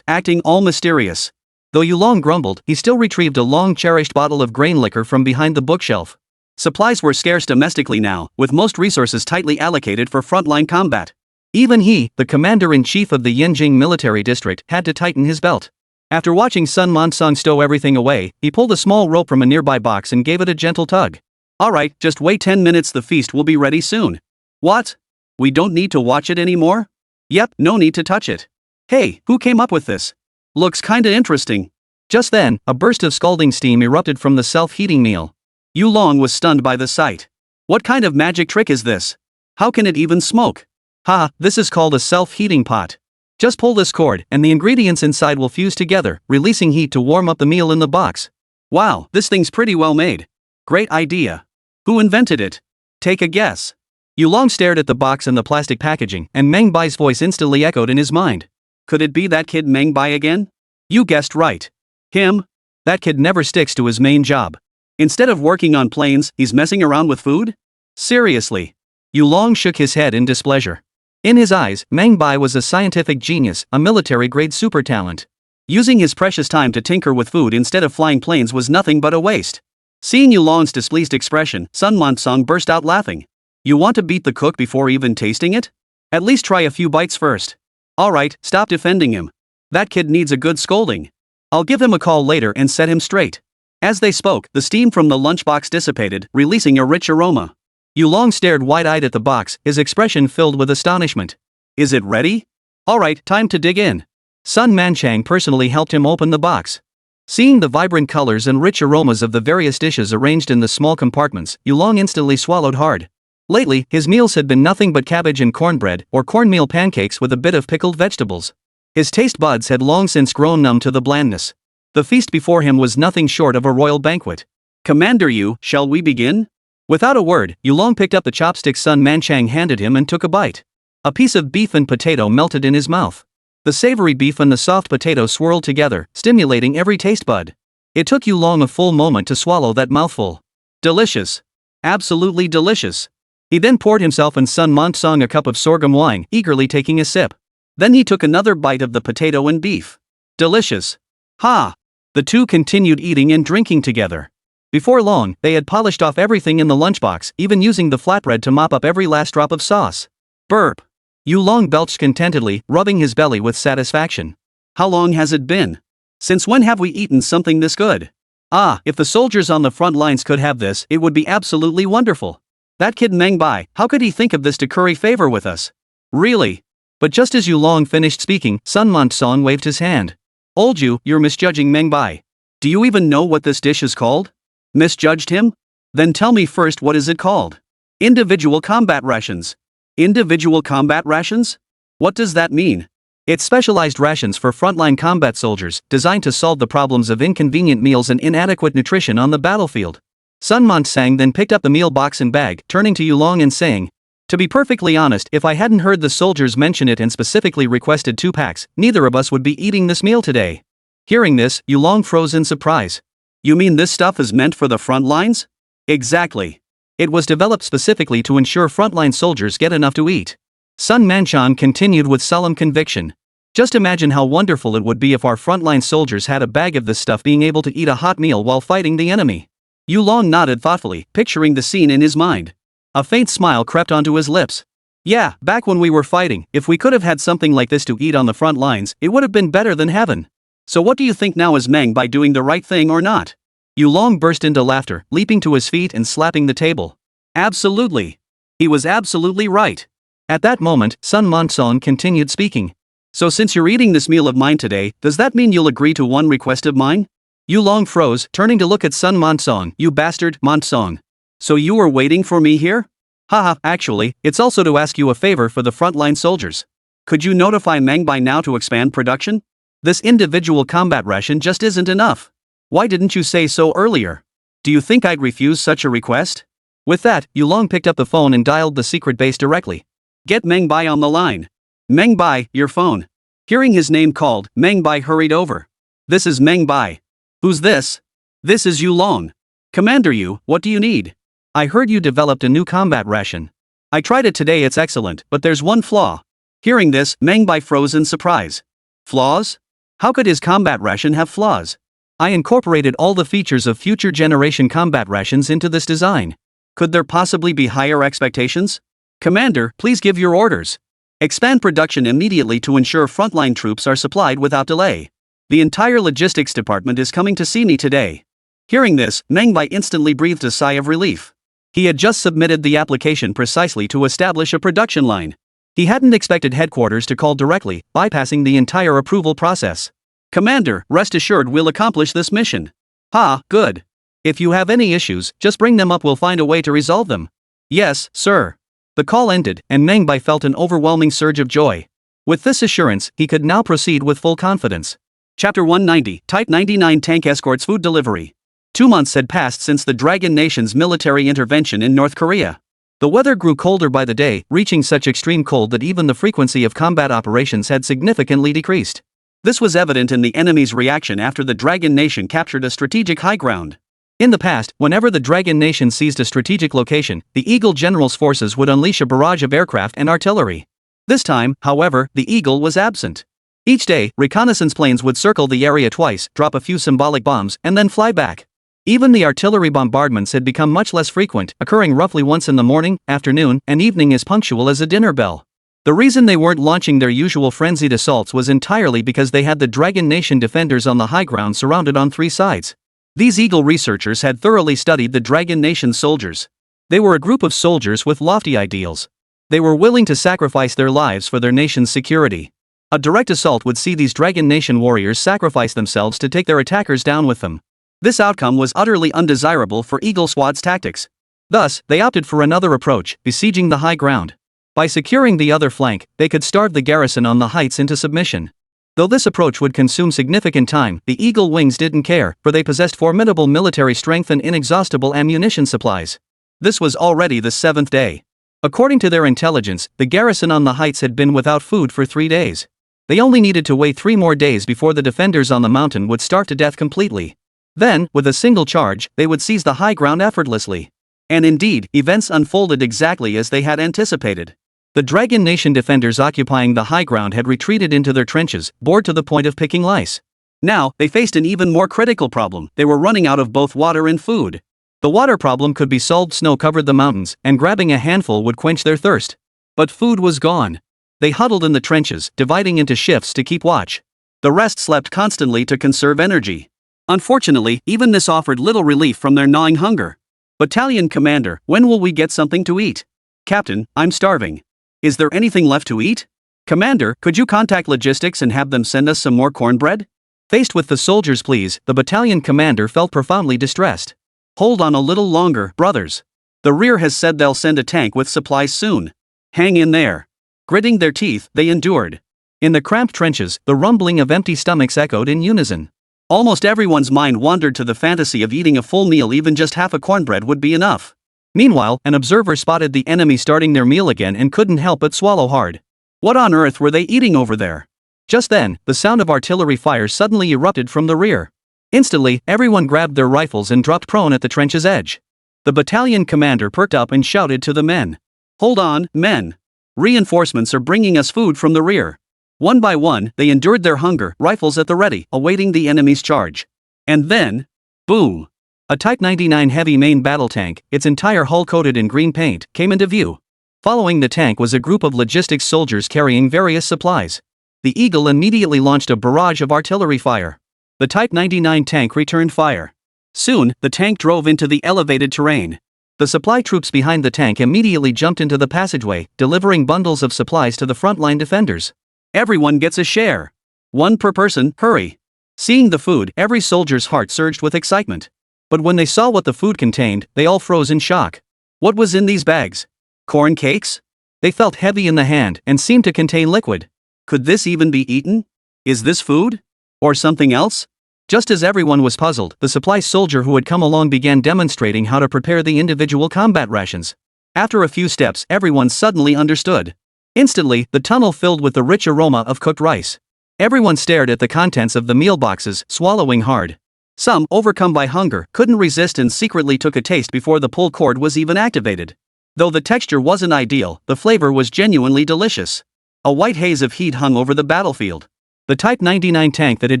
Acting all mysterious. Though Yu Long grumbled, he still retrieved a long-cherished bottle of grain liquor from behind the bookshelf. Supplies were scarce domestically now, with most resources tightly allocated for frontline combat. Even he, the commander-in-chief of the Yanjing military district, had to tighten his belt. After watching Sun Monsong stow everything away, he pulled a small rope from a nearby box and gave it a gentle tug. Alright, just wait 10 minutes, the feast will be ready soon. What? We don't need to watch it anymore? Yep, no need to touch it. Hey, who came up with this? Looks kinda interesting. Just then, a burst of scalding steam erupted from the self-heating meal. Yu Long was stunned by the sight. What kind of magic trick is this? How can it even smoke? Ha, this is called a self-heating pot. Just pull this cord, and the ingredients inside will fuse together, releasing heat to warm up the meal in the box. Wow, this thing's pretty well made. Great idea. Who invented it? Take a guess. Yu Long stared at the box and the plastic packaging, and Meng Bai's voice instantly echoed in his mind. Could it be that kid Meng Bai again? You guessed right. Him? That kid never sticks to his main job. Instead of working on planes, he's messing around with food? Seriously. Yu Long shook his head in displeasure. In his eyes, Meng Bai was a scientific genius, a military-grade super talent. Using his precious time to tinker with food instead of flying planes was nothing but a waste. Seeing Yu Long's displeased expression, Sun Monsong burst out laughing. You want to beat the cook before even tasting it? At least try a few bites first. Alright, stop defending him. That kid needs a good scolding. I'll give him a call later and set him straight. As they spoke, the steam from the lunchbox dissipated, releasing a rich aroma. Yu Long stared wide-eyed at the box, his expression filled with astonishment. Is it ready? Alright, time to dig in. Sun Manchang personally helped him open the box. Seeing the vibrant colors and rich aromas of the various dishes arranged in the small compartments, Yu Long instantly swallowed hard. Lately, his meals had been nothing but cabbage and cornbread, or cornmeal pancakes with a bit of pickled vegetables. His taste buds had long since grown numb to the blandness. The feast before him was nothing short of a royal banquet. Commander Yu, shall we begin? Without a word, Yu Long picked up the chopsticks Sun Manchang handed him and took a bite. A piece of beef and potato melted in his mouth. The savory beef and the soft potato swirled together, stimulating every taste bud. It took Yu Long a full moment to swallow that mouthful. Delicious. Absolutely delicious. He then poured himself and Sun Monsong a cup of sorghum wine, eagerly taking a sip. Then he took another bite of the potato and beef. Delicious. Ha! The two continued eating and drinking together. Before long, they had polished off everything in the lunchbox, even using the flatbread to mop up every last drop of sauce. Burp. Yu Long belched contentedly, rubbing his belly with satisfaction. How long has it been? Since when have we eaten something this good? Ah, if the soldiers on the front lines could have this, it would be absolutely wonderful. That kid Meng Bai, how could he think of this to curry favor with us? Really? But just as Yu Long finished speaking, Sun Monsong waved his hand. Old Yu, you're misjudging Meng Bai. Do you even know what this dish is called? Misjudged him? Then tell me first, what is it called? Individual combat rations. Individual combat rations? What does that mean? It's specialized rations for frontline combat soldiers, designed to solve the problems of inconvenient meals and inadequate nutrition on the battlefield. Sun Monsang then picked up the meal box and bag, turning to Yu Long and saying, to be perfectly honest, if I hadn't heard the soldiers mention it and specifically requested 2 packs, neither of us would be eating this meal today. Hearing this, Yu Long froze in surprise. You mean this stuff is meant for the front lines? Exactly. It was developed specifically to ensure frontline soldiers get enough to eat. Sun Manchang continued with solemn conviction. Just imagine how wonderful it would be if our frontline soldiers had a bag of this stuff, being able to eat a hot meal while fighting the enemy. Yu Long nodded thoughtfully, picturing the scene in his mind. A faint smile crept onto his lips. Yeah, back when we were fighting, if we could have had something like this to eat on the front lines, it would have been better than heaven. So what do you think now, is Meng Bai doing the right thing or not? Yu Long burst into laughter, leaping to his feet and slapping the table. Absolutely. He was absolutely right. At that moment, Sun Monsong continued speaking. So since you're eating this meal of mine today, does that mean you'll agree to one request of mine? Yu Long froze, turning to look at Sun Monsong. You bastard, Monsong. So you were waiting for me here? Haha, actually, it's also to ask you a favor for the frontline soldiers. Could you notify Meng Bai now to expand production? This individual combat ration just isn't enough. Why didn't you say so earlier? Do you think I'd refuse such a request? With that, Yulong picked up the phone and dialed the secret base directly. Get Meng Bai on the line. Meng Bai, your phone. Hearing his name called, Meng Bai hurried over. This is Meng Bai. Who's this? This is Yulong. Commander Yu, what do you need? I heard you developed a new combat ration. I tried it today, it's excellent, but there's one flaw. Hearing this, Meng Bai froze in surprise. Flaws? How could his combat ration have flaws? I incorporated all the features of future generation combat rations into this design. Could there possibly be higher expectations? Commander, please give your orders. Expand production immediately to ensure frontline troops are supplied without delay. The entire logistics department is coming to see me today. Hearing this, Meng Bai instantly breathed a sigh of relief. He had just submitted the application precisely to establish a production line. He hadn't expected headquarters to call directly, bypassing the entire approval process. Commander, rest assured we'll accomplish this mission. Ha, good. If you have any issues, just bring them up, we'll find a way to resolve them. Yes, sir. The call ended, and Meng Bai felt an overwhelming surge of joy. With this assurance, he could now proceed with full confidence. Chapter 190, Type 99 Tank Escorts Food Delivery. 2 months had passed since the Dragon Nation's military intervention in North Korea. The weather grew colder by the day, reaching such extreme cold that even the frequency of combat operations had significantly decreased. This was evident in the enemy's reaction after the Dragon Nation captured a strategic high ground. In the past, whenever the Dragon Nation seized a strategic location, the Eagle General's forces would unleash a barrage of aircraft and artillery. This time, however, the Eagle was absent. Each day, reconnaissance planes would circle the area twice, drop a few symbolic bombs, and then fly back. Even the artillery bombardments had become much less frequent, occurring roughly once in the morning, afternoon, and evening as punctual as a dinner bell. The reason they weren't launching their usual frenzied assaults was entirely because they had the Dragon Nation defenders on the high ground surrounded on 3 sides. These Eagle researchers had thoroughly studied the Dragon Nation soldiers. They were a group of soldiers with lofty ideals. They were willing to sacrifice their lives for their nation's security. A direct assault would see these Dragon Nation warriors sacrifice themselves to take their attackers down with them. This outcome was utterly undesirable for Eagle Squad's tactics. Thus, they opted for another approach, besieging the high ground. By securing the other flank, they could starve the garrison on the heights into submission. Though this approach would consume significant time, the Eagle Wings didn't care, for they possessed formidable military strength and inexhaustible ammunition supplies. This was already the 7th day. According to their intelligence, the garrison on the heights had been without food for 3 days. They only needed to wait 3 more days before the defenders on the mountain would starve to death completely. Then, with a single charge, they would seize the high ground effortlessly. And indeed, events unfolded exactly as they had anticipated. The Dragon Nation defenders occupying the high ground had retreated into their trenches, bored to the point of picking lice. Now, they faced an even more critical problem. They were running out of both water and food. The water problem could be solved. Snow covered the mountains, and grabbing a handful would quench their thirst. But food was gone. They huddled in the trenches, dividing into shifts to keep watch. The rest slept constantly to conserve energy. Unfortunately, even this offered little relief from their gnawing hunger. Battalion Commander, when will we get something to eat? Captain, I'm starving. Is there anything left to eat? Commander, could you contact logistics and have them send us some more cornbread? Faced with the soldiers' pleas, the battalion commander felt profoundly distressed. Hold on a little longer, brothers. The rear has said they'll send a tank with supplies soon. Hang in there. Gritting their teeth, they endured. In the cramped trenches, the rumbling of empty stomachs echoed in unison. Almost everyone's mind wandered to the fantasy of eating a full meal. Even just half a cornbread would be enough. Meanwhile, an observer spotted the enemy starting their meal again and couldn't help but swallow hard. What on earth were they eating over there? Just then, the sound of artillery fire suddenly erupted from the rear. Instantly, everyone grabbed their rifles and dropped prone at the trench's edge. The battalion commander perked up and shouted to the men. Hold on, men. Reinforcements are bringing us food from the rear. One by one, they endured their hunger, rifles at the ready, awaiting the enemy's charge. And then, boom! A Type 99 heavy main battle tank, its entire hull coated in green paint, came into view. Following the tank was a group of logistics soldiers carrying various supplies. The Eagle immediately launched a barrage of artillery fire. The Type 99 tank returned fire. Soon, the tank drove into the elevated terrain. The supply troops behind the tank immediately jumped into the passageway, delivering bundles of supplies to the frontline defenders. Everyone gets a share. 1 per person, hurry. Seeing the food, every soldier's heart surged with excitement. But when they saw what the food contained, they all froze in shock. What was in these bags? Corn cakes? They felt heavy in the hand and seemed to contain liquid. Could this even be eaten? Is this food? Or something else? Just as everyone was puzzled, the supply soldier who had come along began demonstrating how to prepare the individual combat rations. After a few steps, everyone suddenly understood. Instantly, the tunnel filled with the rich aroma of cooked rice. Everyone stared at the contents of the meal boxes, swallowing hard. Some, overcome by hunger, couldn't resist and secretly took a taste before the pull cord was even activated. Though the texture wasn't ideal, the flavor was genuinely delicious. A white haze of heat hung over the battlefield. The Type 99 tank that had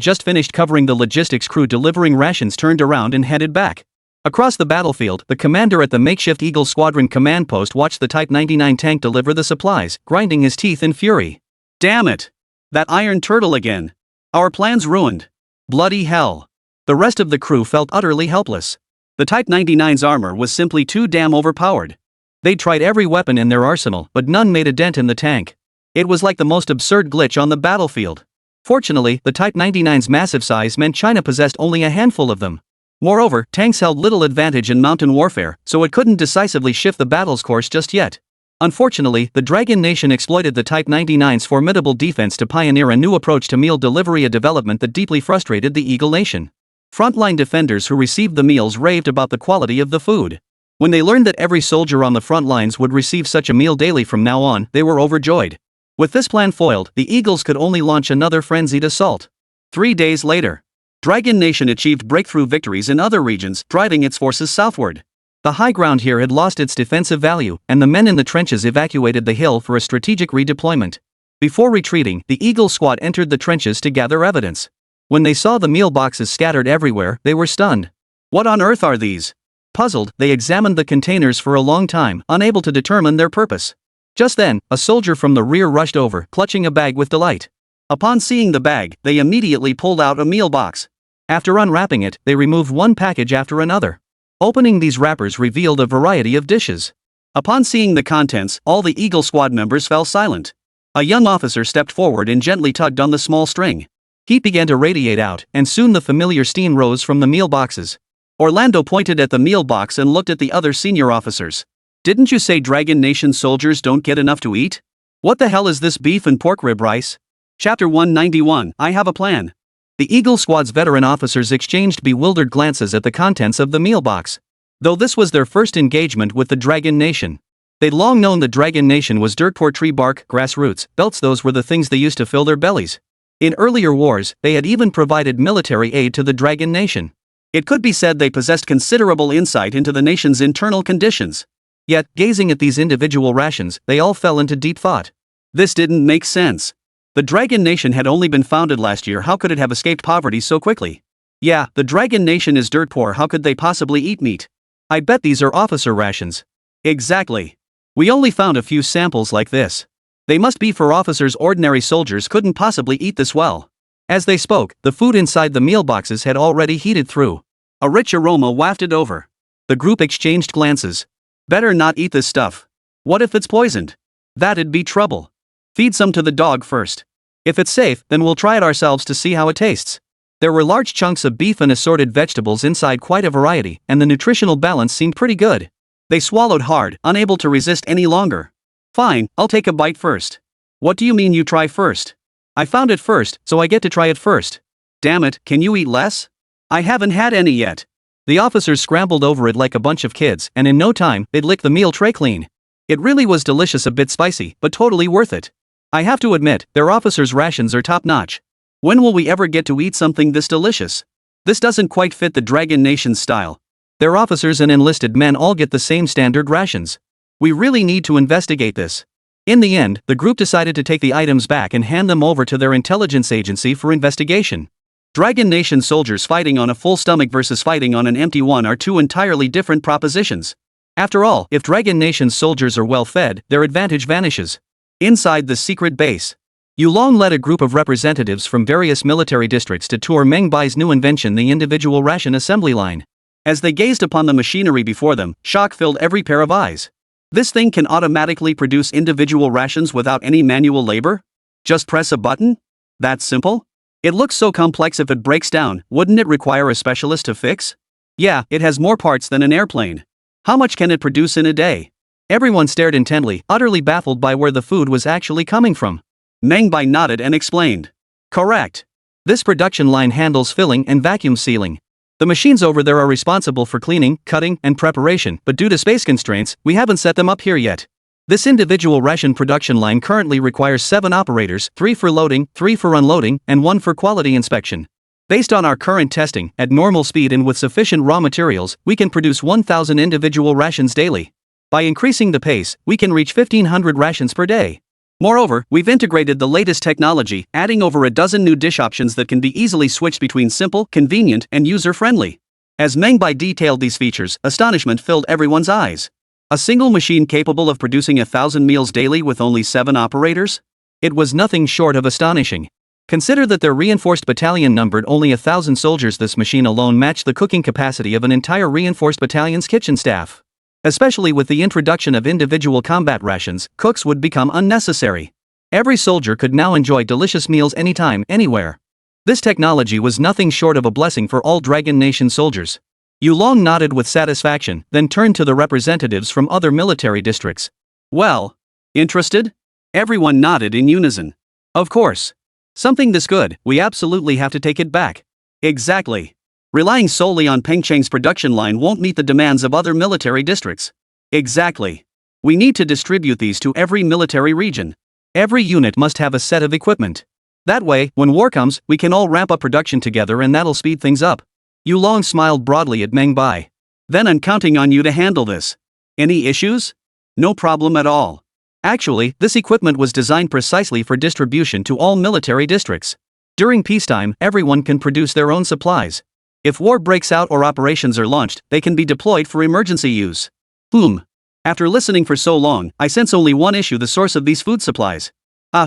just finished covering the logistics crew delivering rations turned around and headed back. Across the battlefield, the commander at the makeshift Eagle Squadron command post watched the Type 99 tank deliver the supplies, grinding his teeth in fury. Damn it! That iron turtle again! Our plans ruined! Bloody hell! The rest of the crew felt utterly helpless. The Type 99's armor was simply too damn overpowered. They'd tried every weapon in their arsenal, but none made a dent in the tank. It was like the most absurd glitch on the battlefield. Fortunately, the Type 99's massive size meant China possessed only a handful of them. Moreover, tanks held little advantage in mountain warfare, so it couldn't decisively shift the battle's course just yet. Unfortunately, the Dragon Nation exploited the Type 99's formidable defense to pioneer a new approach to meal delivery, a development that deeply frustrated the Eagle Nation. Frontline defenders who received the meals raved about the quality of the food. When they learned that every soldier on the front lines would receive such a meal daily from now on, they were overjoyed. With this plan foiled, the Eagles could only launch another frenzied assault. 3 days later, Dragon Nation achieved breakthrough victories in other regions, driving its forces southward. The high ground here had lost its defensive value, and the men in the trenches evacuated the hill for a strategic redeployment. Before retreating, the Eagle squad entered the trenches to gather evidence. When they saw the meal boxes scattered everywhere, they were stunned. What on earth are these? Puzzled, they examined the containers for a long time, unable to determine their purpose. Just then, a soldier from the rear rushed over, clutching a bag with delight. Upon seeing the bag, they immediately pulled out a meal box. After unwrapping it, they removed one package after another. Opening these wrappers revealed a variety of dishes. Upon seeing the contents, all the Eagle squad members fell silent. A young officer stepped forward and gently tugged on the small string. Heat began to radiate out, and soon the familiar steam rose from the meal boxes. Orlando pointed at the meal box and looked at the other senior officers. Didn't you say Dragon Nation soldiers don't get enough to eat? What the hell is this beef and pork rib rice? Chapter 191, I have a plan. The Eagle squad's veteran officers exchanged bewildered glances at the contents of the meal box. Though this was their first engagement with the Dragon Nation. They'd long known the Dragon Nation was dirt, poor tree bark, grass roots, belts. Those were the things they used to fill their bellies. In earlier wars, they had even provided military aid to the Dragon Nation. It could be said they possessed considerable insight into the nation's internal conditions. Yet, gazing at these individual rations, they all fell into deep thought. This didn't make sense. The Dragon Nation had only been founded last year. How could it have escaped poverty so quickly? Yeah, the Dragon Nation is dirt poor. How could they possibly eat meat? I bet these are officer rations. Exactly. We only found a few samples like this. They must be for officers. Ordinary soldiers couldn't possibly eat this well. As they spoke, the food inside the meal boxes had already heated through. A rich aroma wafted over. The group exchanged glances. Better not eat this stuff. What if it's poisoned? That'd be trouble. Feed some to the dog first. If it's safe, then we'll try it ourselves to see how it tastes. There were large chunks of beef and assorted vegetables inside, quite a variety, and the nutritional balance seemed pretty good. They swallowed hard, unable to resist any longer. Fine, I'll take a bite first. What do you mean you try first? I found it first, so I get to try it first. Damn it, can you eat less? I haven't had any yet. The officers scrambled over it like a bunch of kids, and in no time, they'd licked the meal tray clean. It really was delicious, a bit spicy, but totally worth it. I have to admit, their officers' rations are top-notch. When will we ever get to eat something this delicious? This doesn't quite fit the Dragon Nation's style. Their officers and enlisted men all get the same standard rations. We really need to investigate this. In the end, the group decided to take the items back and hand them over to their intelligence agency for investigation. Dragon Nation soldiers fighting on a full stomach versus fighting on an empty one are two entirely different propositions. After all, if Dragon Nation's soldiers are well fed, their advantage vanishes. Inside the secret base, Yulong led a group of representatives from various military districts to tour Meng Bai's new invention, the individual ration assembly line. As they gazed upon the machinery before them, shock filled every pair of eyes. This thing can automatically produce individual rations without any manual labor? Just press a button? That simple? It looks so complex. If it breaks down, wouldn't it require a specialist to fix? Yeah, it has more parts than an airplane. How much can it produce in a day? Everyone stared intently, utterly baffled by where the food was actually coming from. Meng Bai nodded and explained. Correct. This production line handles filling and vacuum sealing. The machines over there are responsible for cleaning, cutting, and preparation, but due to space constraints, we haven't set them up here yet. This individual ration production line currently requires 7 operators, 3 for loading, 3 for unloading, and 1 for quality inspection. Based on our current testing, at normal speed and with sufficient raw materials, we can produce 1,000 individual rations daily. By increasing the pace, we can reach 1,500 rations per day. Moreover, we've integrated the latest technology, adding over a dozen new dish options that can be easily switched between simple, convenient, and user-friendly. As Meng Bai detailed these features, astonishment filled everyone's eyes. A single machine capable of producing 1,000 meals daily with only 7 operators? It was nothing short of astonishing. Consider that their reinforced battalion numbered only 1,000 soldiers. This machine alone matched the cooking capacity of an entire reinforced battalion's kitchen staff. Especially with the introduction of individual combat rations, cooks would become unnecessary. Every soldier could now enjoy delicious meals anytime, anywhere. This technology was nothing short of a blessing for all Dragon Nation soldiers. Yulong nodded with satisfaction, then turned to the representatives from other military districts. Well, interested? Everyone nodded in unison. Of course. Something this good, we absolutely have to take it back. Exactly. Relying solely on Pengcheng's production line won't meet the demands of other military districts. Exactly. We need to distribute these to every military region. Every unit must have a set of equipment. That way, when war comes, we can all ramp up production together and that'll speed things up. Yulong smiled broadly at Meng Bai. Then I'm counting on you to handle this. Any issues? No problem at all. Actually, this equipment was designed precisely for distribution to all military districts. During peacetime, everyone can produce their own supplies. If war breaks out or operations are launched, they can be deployed for emergency use. After listening for so long, I sense only one issue: the source of these food supplies.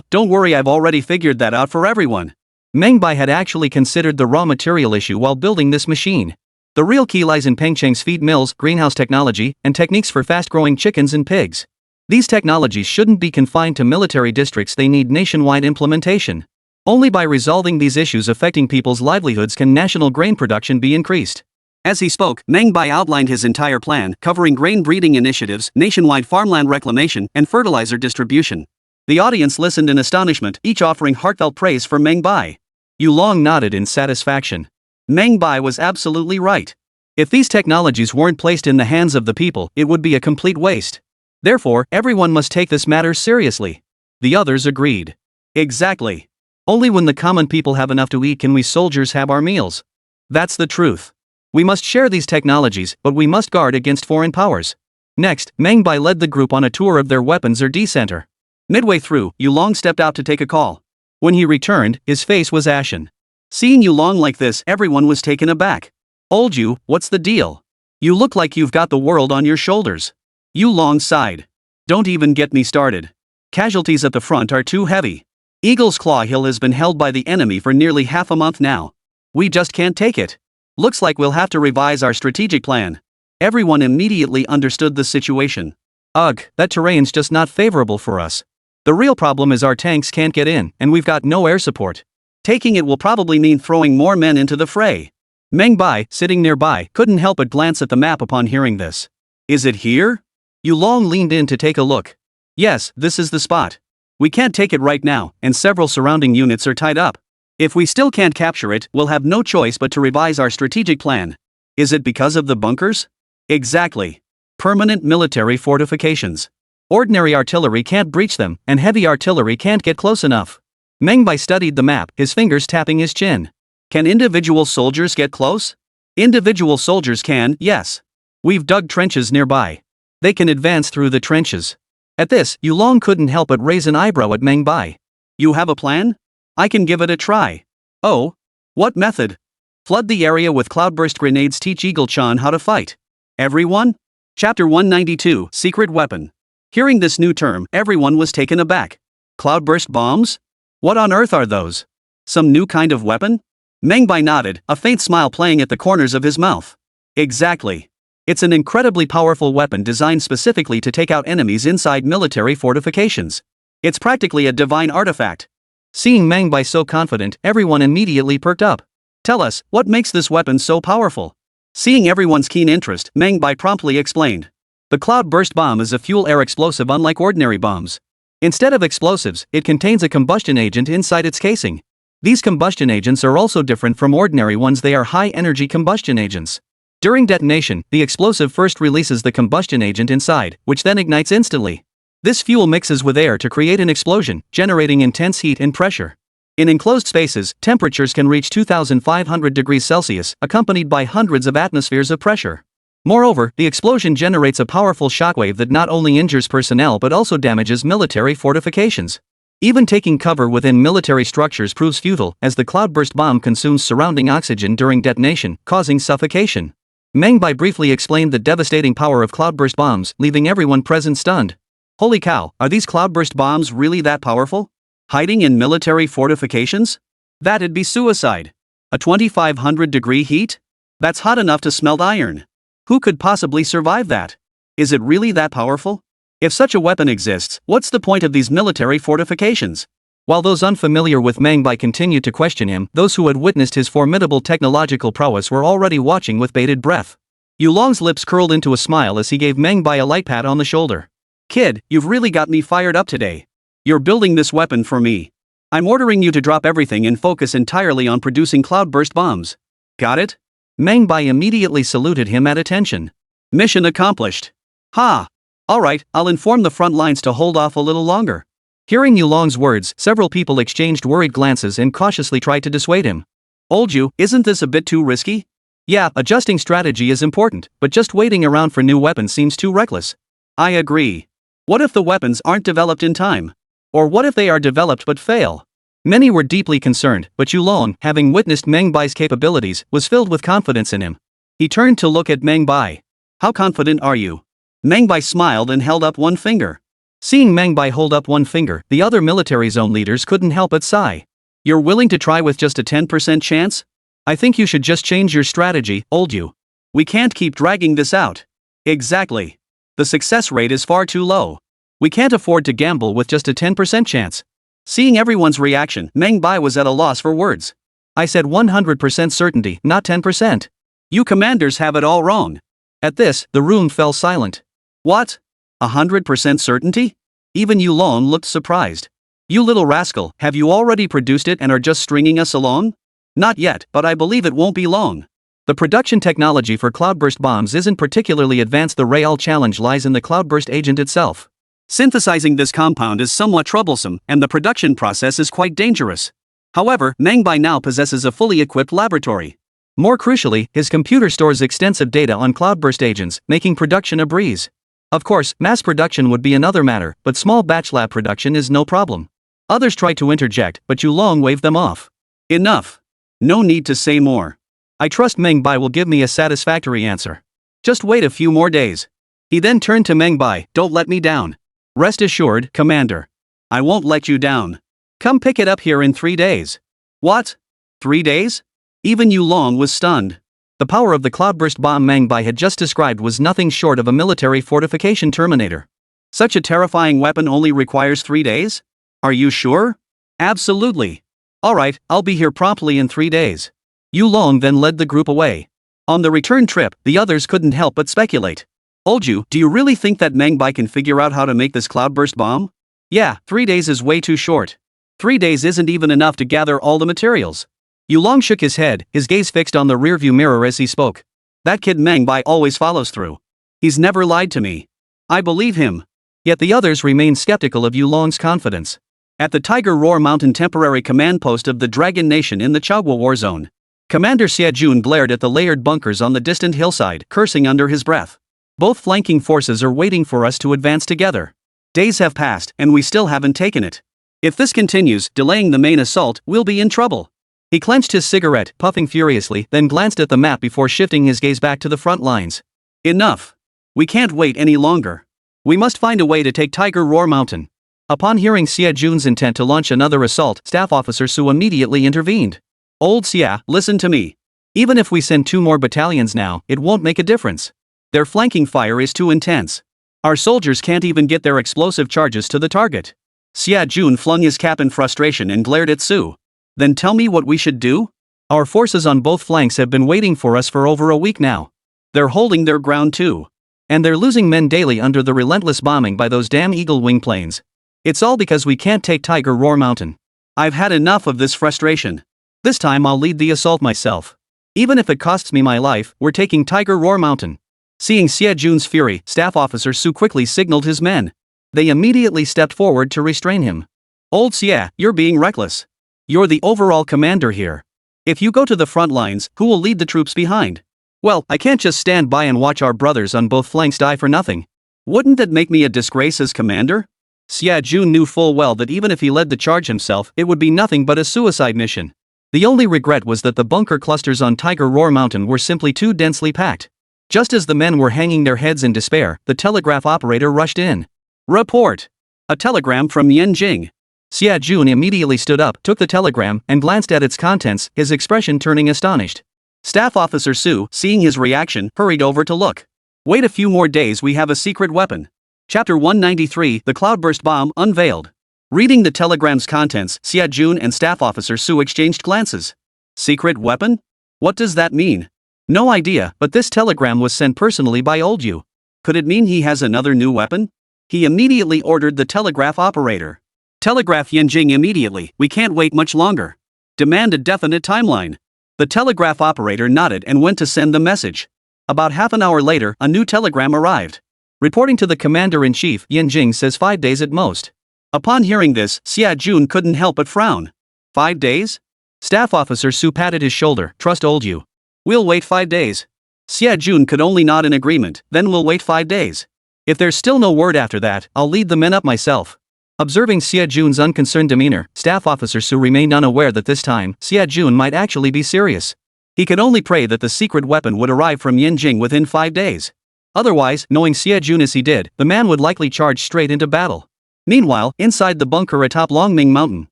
Don't worry, I've already figured that out for everyone. Meng Bai had actually considered the raw material issue while building this machine. The real key lies in Pengcheng's feed mills, greenhouse technology, and techniques for fast-growing chickens and pigs. These technologies shouldn't be confined to military districts, they need nationwide implementation. Only by resolving these issues affecting people's livelihoods can national grain production be increased. As he spoke, Meng Bai outlined his entire plan, covering grain breeding initiatives, nationwide farmland reclamation, and fertilizer distribution. The audience listened in astonishment, each offering heartfelt praise for Meng Bai. Yulong nodded in satisfaction. Meng Bai was absolutely right. If these technologies weren't placed in the hands of the people, it would be a complete waste. Therefore, everyone must take this matter seriously. The others agreed. Exactly. Only when the common people have enough to eat can we soldiers have our meals. That's the truth. We must share these technologies, but we must guard against foreign powers. Next, Meng Bai led the group on a tour of their weapons or center. Midway through, Yulong stepped out to take a call. When he returned, his face was ashen. Seeing Yulong like this, everyone was taken aback. Old you, what's the deal? You look like you've got the world on your shoulders. Yulong sighed. Don't even get me started. Casualties at the front are too heavy. Eagle's Claw Hill has been held by the enemy for nearly half a month now. We just can't take it. Looks like we'll have to revise our strategic plan. Everyone immediately understood the situation. Ugh, that terrain's just not favorable for us. The real problem is our tanks can't get in, and we've got no air support. Taking it will probably mean throwing more men into the fray. Meng Bai, sitting nearby, couldn't help but glance at the map upon hearing this. Is it here? Yulong leaned in to take a look. Yes, this is the spot. We can't take it right now, and several surrounding units are tied up. If we still can't capture it, we'll have no choice but to revise our strategic plan. Is it because of the bunkers? Exactly. Permanent military fortifications. Ordinary artillery can't breach them, and heavy artillery can't get close enough. Meng Bai studied the map, his fingers tapping his chin. Can individual soldiers get close? Individual soldiers can, yes. We've dug trenches nearby. They can advance through the trenches. At this, Yulong couldn't help but raise an eyebrow at Meng Bai. You have a plan? I can give it a try. Oh? What method? Flood the area with cloudburst grenades, teach Eagle-chan how to fight. Everyone? Chapter 192, Secret Weapon. Hearing this new term, everyone was taken aback. Cloudburst bombs? What on earth are those? Some new kind of weapon? Meng Bai nodded, a faint smile playing at the corners of his mouth. Exactly. It's an incredibly powerful weapon designed specifically to take out enemies inside military fortifications. It's practically a divine artifact. Seeing Meng Bai so confident, everyone immediately perked up. Tell us, what makes this weapon so powerful? Seeing everyone's keen interest, Meng Bai promptly explained. The cloud-burst bomb is a fuel-air explosive unlike ordinary bombs. Instead of explosives, it contains a combustion agent inside its casing. These combustion agents are also different from ordinary ones. They are high-energy combustion agents. During detonation, the explosive first releases the combustion agent inside, which then ignites instantly. This fuel mixes with air to create an explosion, generating intense heat and pressure. In enclosed spaces, temperatures can reach 2,500 degrees Celsius, accompanied by hundreds of atmospheres of pressure. Moreover, the explosion generates a powerful shockwave that not only injures personnel but also damages military fortifications. Even taking cover within military structures proves futile, as the cloudburst bomb consumes surrounding oxygen during detonation, causing suffocation. Meng Bai briefly explained the devastating power of cloudburst bombs, leaving everyone present stunned. Holy cow, are these cloudburst bombs really that powerful? Hiding in military fortifications? That'd be suicide. A 2,500-degree heat? That's hot enough to smelt iron. Who could possibly survive that? Is it really that powerful? If such a weapon exists, what's the point of these military fortifications? While those unfamiliar with Meng Bai continued to question him, those who had witnessed his formidable technological prowess were already watching with bated breath. Yulong's lips curled into a smile as he gave Meng Bai a light pat on the shoulder. Kid, you've really got me fired up today. You're building this weapon for me. I'm ordering you to drop everything and focus entirely on producing cloudburst bombs. Got it? Meng Bai immediately saluted him at attention. Mission accomplished. Ha! Alright, I'll inform the front lines to hold off a little longer. Hearing Yulong's words, several people exchanged worried glances and cautiously tried to dissuade him. Old Yu, isn't this a bit too risky? Yeah, adjusting strategy is important, but just waiting around for new weapons seems too reckless. I agree. What if the weapons aren't developed in time? Or what if they are developed but fail? Many were deeply concerned, but Yulong, having witnessed Meng Bai's capabilities, was filled with confidence in him. He turned to look at Meng Bai. How confident are you? Meng Bai smiled and held up one finger. Seeing Meng Bai hold up one finger, the other military zone leaders couldn't help but sigh. You're willing to try with just a 10% chance? I think you should just change your strategy, old Yu. We can't keep dragging this out. Exactly. The success rate is far too low. We can't afford to gamble with just a 10% chance. Seeing everyone's reaction, Meng Bai was at a loss for words. I said 100% certainty, not 10%. You commanders have it all wrong. At this, the room fell silent. What? 100% certainty? Even Yulong looked surprised. You little rascal, have you already produced it and are just stringing us along? Not yet, but I believe it won't be long. The production technology for cloudburst bombs isn't particularly advanced. The real challenge lies in the cloudburst agent itself. Synthesizing this compound is somewhat troublesome, and the production process is quite dangerous. However, Meng Bai now possesses a fully equipped laboratory. More crucially, his computer stores extensive data on cloudburst agents, making production a breeze. Of course, mass production would be another matter, but small batch lab production is no problem. Others tried to interject, but Yulong waved them off. Enough. No need to say more. I trust Meng Bai will give me a satisfactory answer. Just wait a few more days. He then turned to Meng Bai. Don't let me down. Rest assured, Commander. I won't let you down. Come pick it up here in 3 days. What? 3 days? Even Yulong was stunned. The power of the cloudburst bomb Meng Bai had just described was nothing short of a military fortification terminator. Such a terrifying weapon only requires 3 days? Are you sure? Absolutely. Alright, I'll be here promptly in 3 days. Yulong then led the group away. On the return trip, the others couldn't help but speculate. Old Yu, do you really think that Meng Bai can figure out how to make this cloudburst bomb? Yeah, 3 days is way too short. 3 days isn't even enough to gather all the materials. Yulong shook his head, his gaze fixed on the rearview mirror as he spoke. That kid Meng Bai always follows through. He's never lied to me. I believe him. Yet the others remained skeptical of Yulong's confidence. At the Tiger Roar Mountain temporary command post of the Dragon Nation in the Chagwa War Zone, Commander Xiajun glared at the layered bunkers on the distant hillside, cursing under his breath. Both flanking forces are waiting for us to advance together. Days have passed, and we still haven't taken it. If this continues, delaying the main assault, we'll be in trouble. He clenched his cigarette, puffing furiously, then glanced at the map before shifting his gaze back to the front lines. Enough. We can't wait any longer. We must find a way to take Tiger Roar Mountain. Upon hearing Xia Jun's intent to launch another assault, Staff Officer Su immediately intervened. Old Xia, listen to me. Even if we send 2 more battalions now, it won't make a difference. Their flanking fire is too intense. Our soldiers can't even get their explosive charges to the target. Xia Jun flung his cap in frustration and glared at Su. Then tell me what we should do? Our forces on both flanks have been waiting for us for over a week now. They're holding their ground too. And they're losing men daily under the relentless bombing by those damn Eagle Wing planes. It's all because we can't take Tiger Roar Mountain. I've had enough of this frustration. This time I'll lead the assault myself. Even if it costs me my life, we're taking Tiger Roar Mountain. Seeing Xie Jun's fury, Staff Officer Su quickly signaled his men. They immediately stepped forward to restrain him. Old Xie, you're being reckless. You're the overall commander here. If you go to the front lines, who will lead the troops behind? Well, I can't just stand by and watch our brothers on both flanks die for nothing. Wouldn't that make me a disgrace as commander? Xie Jun knew full well that even if he led the charge himself, it would be nothing but a suicide mission. The only regret was that the bunker clusters on Tiger Roar Mountain were simply too densely packed. Just as the men were hanging their heads in despair, the telegraph operator rushed in. Report! A telegram from Yanjing. Xie Jun immediately stood up, took the telegram, and glanced at its contents, his expression turning astonished. Staff Officer Su, seeing his reaction, hurried over to look. Wait a few more days, we have a secret weapon. Chapter 193, The Cloudburst Bomb Unveiled. Reading the telegram's contents, Xie Jun and Staff Officer Su exchanged glances. Secret weapon? What does that mean? No idea, but this telegram was sent personally by Old Yu. Could it mean he has another new weapon? He immediately ordered the telegraph operator. Telegraph Yanjing immediately, we can't wait much longer. Demand a definite timeline. The telegraph operator nodded and went to send the message. About half an hour later, a new telegram arrived. Reporting to the Commander-in-Chief, Yanjing says 5 days at most. Upon hearing this, Xie Jun couldn't help but frown. 5 days? Staff Officer Su patted his shoulder, trust Old Yu. We'll wait 5 days. Xie Jun could only nod in agreement, then we'll wait 5 days. If there's still no word after that, I'll lead the men up myself. Observing Xie Jun's unconcerned demeanor, Staff Officer Su remained unaware that this time, Xie Jun might actually be serious. He could only pray that the secret weapon would arrive from Yanjing within 5 days. Otherwise, knowing Xie Jun as he did, the man would likely charge straight into battle. Meanwhile, inside the bunker atop Longming Mountain,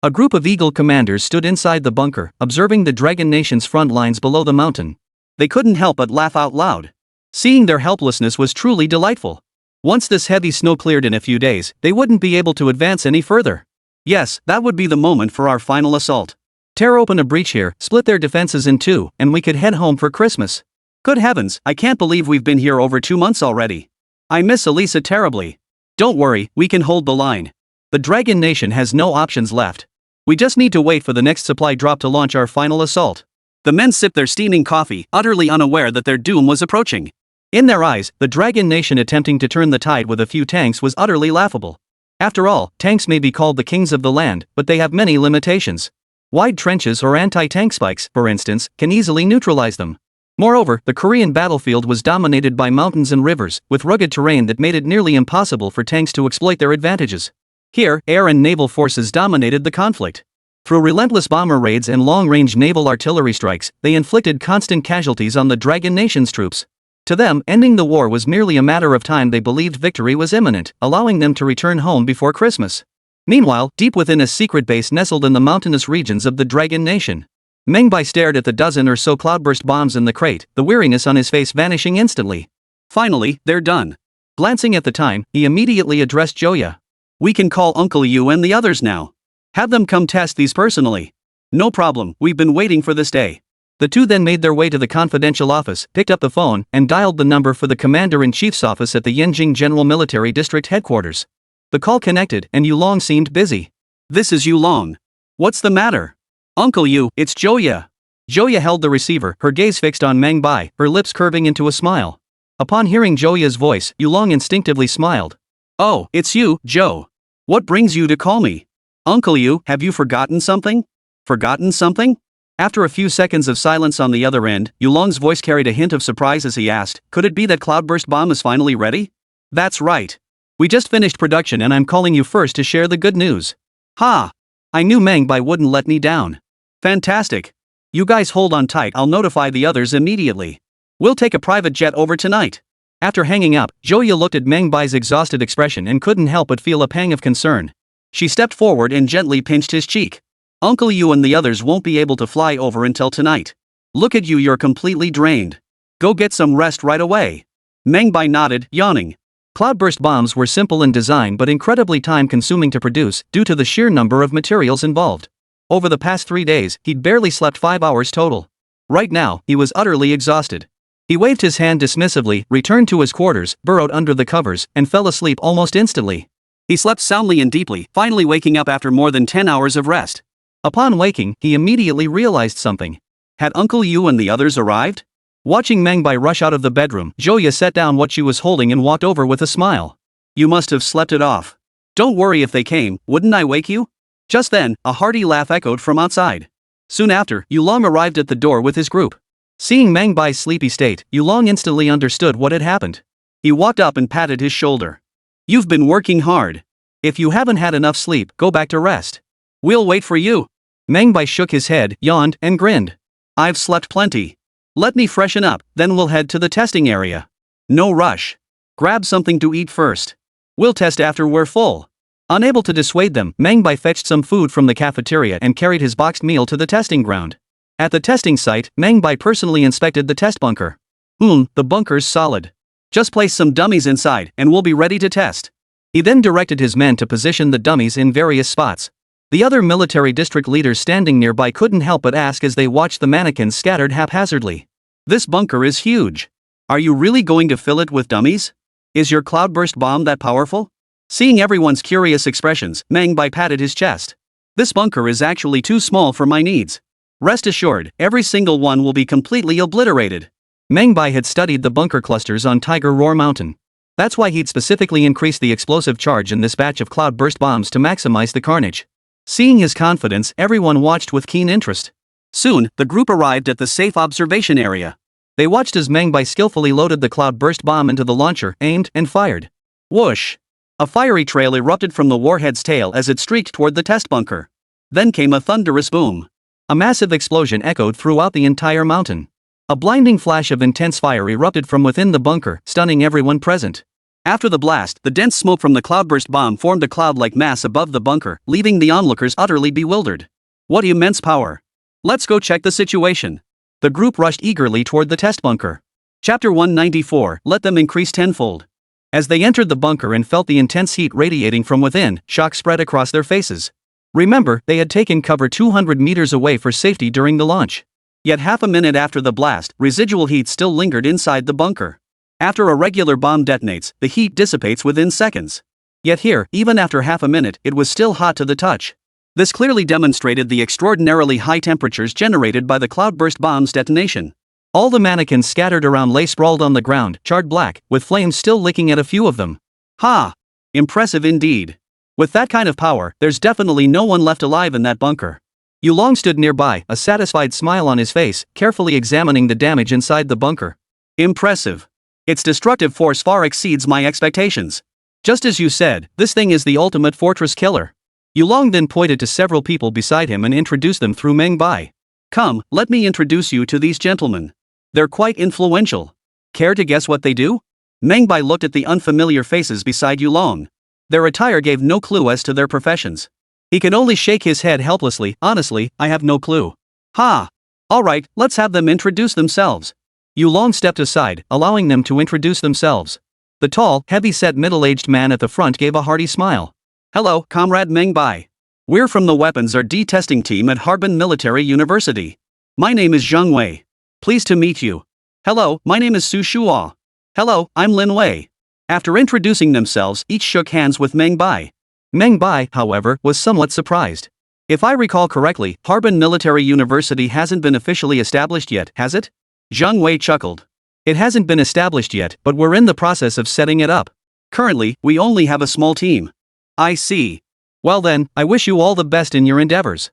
a group of Eagle commanders stood inside the bunker, observing the Dragon Nation's front lines below the mountain. They couldn't help but laugh out loud. Seeing their helplessness was truly delightful. Once this heavy snow cleared in a few days, they wouldn't be able to advance any further. Yes, that would be the moment for our final assault. Tear open a breach here, split their defenses in two, and we could head home for Christmas. Good heavens, I can't believe we've been here over 2 months already. I miss Elisa terribly. Don't worry, we can hold the line. The Dragon Nation has no options left. We just need to wait for the next supply drop to launch our final assault. The men sipped their steaming coffee, utterly unaware that their doom was approaching. In their eyes, the Dragon Nation attempting to turn the tide with a few tanks was utterly laughable. After all, tanks may be called the kings of the land, but they have many limitations. Wide trenches or anti-tank spikes, for instance, can easily neutralize them. Moreover, the Korean battlefield was dominated by mountains and rivers, with rugged terrain that made it nearly impossible for tanks to exploit their advantages. Here, air and naval forces dominated the conflict. Through relentless bomber raids and long-range naval artillery strikes, they inflicted constant casualties on the Dragon Nation's troops. To them, ending the war was merely a matter of time. They believed victory was imminent, allowing them to return home before Christmas. Meanwhile, deep within a secret base nestled in the mountainous regions of the Dragon Nation, Meng Bai stared at the dozen or so cloudburst bombs in the crate, the weariness on his face vanishing instantly. Finally, they're done. Glancing at the time, he immediately addressed Joya. We can call Uncle Yu and the others now. Have them come test these personally. No problem, we've been waiting for this day. The two then made their way to the confidential office, picked up the phone, and dialed the number for the Commander-in-Chief's office at the Yanjing General Military District Headquarters. The call connected, and Yulong seemed busy. This is Yulong. What's the matter? Uncle Yu, it's Joya. Joya held the receiver, her gaze fixed on Meng Bai, her lips curving into a smile. Upon hearing Joya's voice, Yulong instinctively smiled. Oh, it's you, Joe. What brings you to call me? Uncle Yu, have you forgotten something? Forgotten something? After a few seconds of silence on the other end, Yulong's voice carried a hint of surprise as he asked, could it be that Cloudburst Bomb is finally ready? That's right. We just finished production and I'm calling you first to share the good news. Ha! I knew Meng Bai wouldn't let me down. Fantastic. You guys hold on tight, I'll notify the others immediately. We'll take a private jet over tonight. After hanging up, Joya looked at Meng Bai's exhausted expression and couldn't help but feel a pang of concern. She stepped forward and gently pinched his cheek. Uncle Yu and the others won't be able to fly over until tonight. Look at you, you're completely drained. Go get some rest right away. Meng Bai nodded, yawning. Cloudburst bombs were simple in design but incredibly time-consuming to produce due to the sheer number of materials involved. Over the past 3 days, he'd barely slept 5 hours total. Right now, he was utterly exhausted. He waved his hand dismissively, returned to his quarters, burrowed under the covers, and fell asleep almost instantly. He slept soundly and deeply, finally waking up after more than 10 hours of rest. Upon waking, he immediately realized something. Had Uncle Yu and the others arrived? Watching Meng Bai rush out of the bedroom, Joya set down what she was holding and walked over with a smile. You must have slept it off. Don't worry if they came, wouldn't I wake you? Just then, a hearty laugh echoed from outside. Soon after, Yulong arrived at the door with his group. Seeing Meng Bai's sleepy state, Yulong instantly understood what had happened. He walked up and patted his shoulder. You've been working hard. If you haven't had enough sleep, go back to rest. We'll wait for you. Meng Bai shook his head, yawned, and grinned. I've slept plenty. Let me freshen up, then we'll head to the testing area. No rush. Grab something to eat first. We'll test after we're full. Unable to dissuade them, Meng Bai fetched some food from the cafeteria and carried his boxed meal to the testing ground. At the testing site, Meng Bai personally inspected the test bunker. The bunker's solid. Just place some dummies inside, and we'll be ready to test. He then directed his men to position the dummies in various spots. The other military district leaders standing nearby couldn't help but ask as they watched the mannequins scattered haphazardly. This bunker is huge. Are you really going to fill it with dummies? Is your cloudburst bomb that powerful? Seeing everyone's curious expressions, Meng Bai patted his chest. This bunker is actually too small for my needs. Rest assured, every single one will be completely obliterated. Meng Bai had studied the bunker clusters on Tiger Roar Mountain. That's why he'd specifically increased the explosive charge in this batch of cloudburst bombs to maximize the carnage. Seeing his confidence, everyone watched with keen interest. Soon, the group arrived at the safe observation area. They watched as Meng Bai skillfully loaded the cloudburst bomb into the launcher, aimed, and fired. Whoosh! A fiery trail erupted from the warhead's tail as it streaked toward the test bunker. Then came a thunderous boom. A massive explosion echoed throughout the entire mountain. A blinding flash of intense fire erupted from within the bunker, stunning everyone present. After the blast, the dense smoke from the cloudburst bomb formed a cloud-like mass above the bunker, leaving the onlookers utterly bewildered. What immense power! Let's go check the situation. The group rushed eagerly toward the test bunker. Chapter 194, Let them increase tenfold. As they entered the bunker and felt the intense heat radiating from within, shock spread across their faces. Remember, they had taken cover 200 meters away for safety during the launch. Yet half a minute after the blast, residual heat still lingered inside the bunker. After a regular bomb detonates, the heat dissipates within seconds. Yet here, even after half a minute, it was still hot to the touch. This clearly demonstrated the extraordinarily high temperatures generated by the cloudburst bomb's detonation. All the mannequins scattered around lay sprawled on the ground, charred black, with flames still licking at a few of them. Ha! Impressive indeed. With that kind of power, there's definitely no one left alive in that bunker. Yulong stood nearby, a satisfied smile on his face, carefully examining the damage inside the bunker. Impressive. Its destructive force far exceeds my expectations. Just as you said, this thing is the ultimate fortress killer. Yulong then pointed to several people beside him and introduced them through Meng Bai. Come, let me introduce you to these gentlemen. They're quite influential. Care to guess what they do? Meng Bai looked at the unfamiliar faces beside Yulong. Their attire gave no clue as to their professions. He could only shake his head helplessly. Honestly, I have no clue. Ha! Alright, let's have them introduce themselves. Yulong stepped aside, allowing them to introduce themselves. The tall, heavy-set middle-aged man at the front gave a hearty smile. Hello, Comrade Meng Bai. We're from the Weapons R&D testing team at Harbin Military University. My name is Zheng Wei. Pleased to meet you. Hello, my name is Su Shuo. Hello, I'm Lin Wei. After introducing themselves, each shook hands with Meng Bai. Meng Bai, however, was somewhat surprised. If I recall correctly, Harbin Military University hasn't been officially established yet, has it? Zheng Wei chuckled. It hasn't been established yet, but we're in the process of setting it up. Currently, we only have a small team. I see. Well then, I wish you all the best in your endeavors.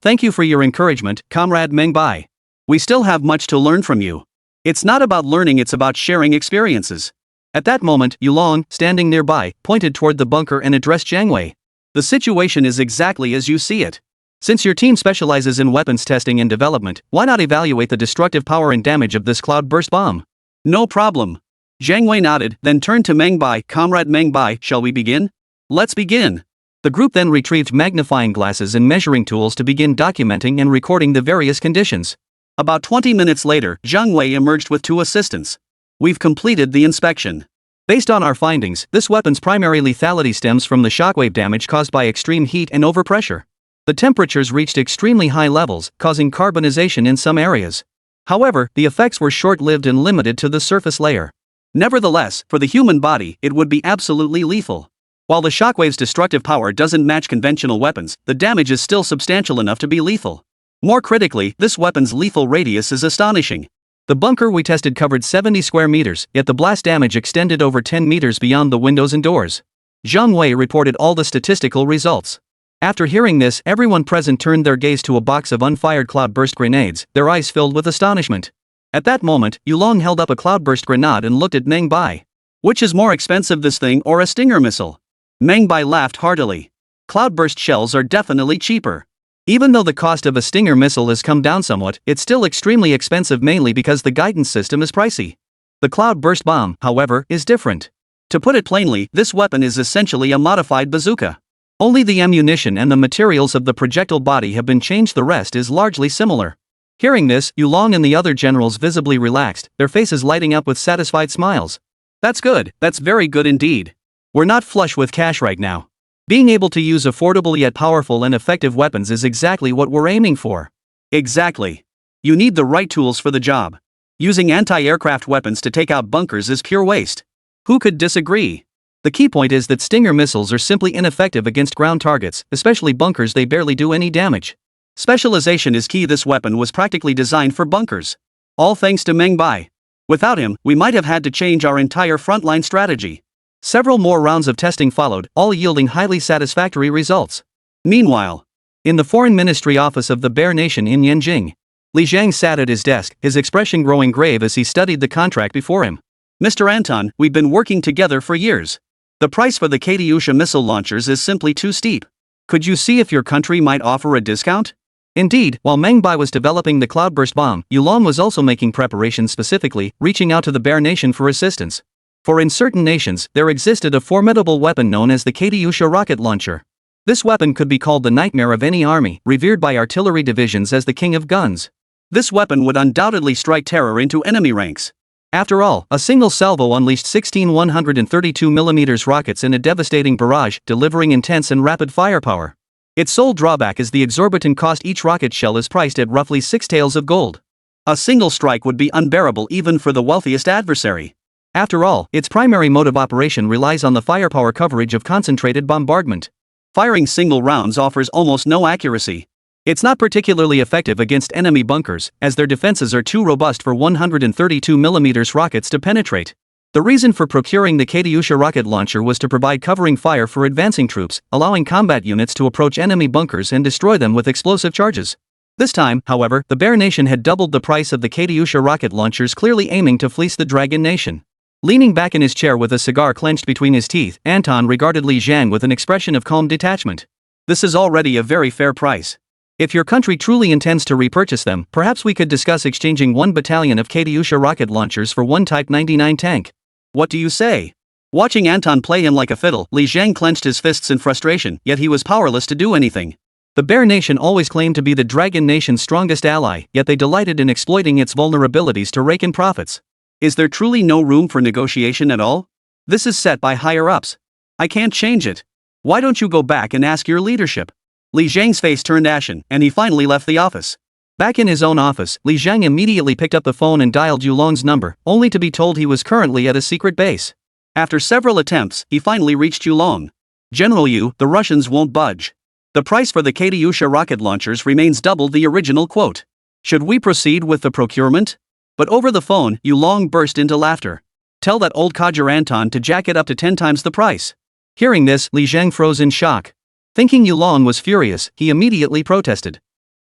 Thank you for your encouragement, Comrade Meng Bai. We still have much to learn from you. It's not about learning, it's about sharing experiences. At that moment, Yulong, standing nearby, pointed toward the bunker and addressed Zheng Wei. The situation is exactly as you see it. Since your team specializes in weapons testing and development, why not evaluate the destructive power and damage of this cloudburst bomb? No problem. Zheng Wei nodded, then turned to Meng Bai. Comrade Meng Bai, shall we begin? Let's begin. The group then retrieved magnifying glasses and measuring tools to begin documenting and recording the various conditions. About 20 minutes later, Zheng Wei emerged with 2 assistants. We've completed the inspection. Based on our findings, this weapon's primary lethality stems from the shockwave damage caused by extreme heat and overpressure. The temperatures reached extremely high levels, causing carbonization in some areas. However, the effects were short-lived and limited to the surface layer. Nevertheless, for the human body, it would be absolutely lethal. While the shockwave's destructive power doesn't match conventional weapons, the damage is still substantial enough to be lethal. More critically, this weapon's lethal radius is astonishing. The bunker we tested covered 70 square meters, yet the blast damage extended over 10 meters beyond the windows and doors. Zhang Wei reported all the statistical results. After hearing this, everyone present turned their gaze to a box of unfired cloudburst grenades, their eyes filled with astonishment. At that moment, Yulong held up a cloudburst grenade and looked at Meng Bai. Which is more expensive, this thing or a Stinger missile? Meng Bai laughed heartily. Cloudburst shells are definitely cheaper. Even though the cost of a Stinger missile has come down somewhat, it's still extremely expensive, mainly because the guidance system is pricey. The cloudburst bomb, however, is different. To put it plainly, this weapon is essentially a modified bazooka. Only the ammunition and the materials of the projectile body have been changed, the rest is largely similar. Hearing this, Yulong and the other generals visibly relaxed, their faces lighting up with satisfied smiles. That's good, that's very good indeed. We're not flush with cash right now. Being able to use affordable yet powerful and effective weapons is exactly what we're aiming for. Exactly. You need the right tools for the job. Using anti-aircraft weapons to take out bunkers is pure waste. Who could disagree? The key point is that Stinger missiles are simply ineffective against ground targets, especially bunkers. They barely do any damage. Specialization is key. This weapon was practically designed for bunkers. All thanks to Meng Bai. Without him, we might have had to change our entire frontline strategy. Several more rounds of testing followed, all yielding highly satisfactory results. Meanwhile, in the Foreign Ministry office of the Bear Nation in Yanjing, Li Zhang sat at his desk, his expression growing grave as he studied the contract before him. Mr. Anton, we've been working together for years. The price for the Katyusha missile launchers is simply too steep. Could you see if your country might offer a discount? Indeed, while Meng Bai was developing the cloudburst bomb, Yulong was also making preparations, specifically reaching out to the Bear Nation for assistance. For in certain nations, there existed a formidable weapon known as the Katyusha rocket launcher. This weapon could be called the nightmare of any army, revered by artillery divisions as the king of guns. This weapon would undoubtedly strike terror into enemy ranks. After all, a single salvo unleashed 16 132mm rockets in a devastating barrage, delivering intense and rapid firepower. Its sole drawback is the exorbitant cost. Each rocket shell is priced at roughly 6 taels of gold. A single strike would be unbearable even for the wealthiest adversary. After all, its primary mode of operation relies on the firepower coverage of concentrated bombardment. Firing single rounds offers almost no accuracy. It's not particularly effective against enemy bunkers, as their defenses are too robust for 132mm rockets to penetrate. The reason for procuring the Katyusha rocket launcher was to provide covering fire for advancing troops, allowing combat units to approach enemy bunkers and destroy them with explosive charges. This time, however, the Bear Nation had doubled the price of the Katyusha rocket launchers, clearly aiming to fleece the Dragon Nation. Leaning back in his chair with a cigar clenched between his teeth, Anton regarded Li Zhang with an expression of calm detachment. This is already a very fair price. If your country truly intends to repurchase them, perhaps we could discuss exchanging 1 battalion of Katyusha rocket launchers for 1 Type 99 tank. What do you say? Watching Anton play him like a fiddle, Li Zhang clenched his fists in frustration, yet he was powerless to do anything. The Bear Nation always claimed to be the Dragon Nation's strongest ally, yet they delighted in exploiting its vulnerabilities to rake in profits. Is there truly no room for negotiation at all? This is set by higher-ups. I can't change it. Why don't you go back and ask your leadership? Li Zhang's face turned ashen, and he finally left the office. Back in his own office, Li Zhang immediately picked up the phone and dialed Yulong's number, only to be told he was currently at a secret base. After several attempts, he finally reached Yulong. General Yu, the Russians won't budge. The price for the Katyusha rocket launchers remains double the original quote. Should we proceed with the procurement? But over the phone, Yulong burst into laughter. Tell that old codger Anton to jack it up to 10 times the price. Hearing this, Li Zhang froze in shock. Thinking Yulong was furious, he immediately protested.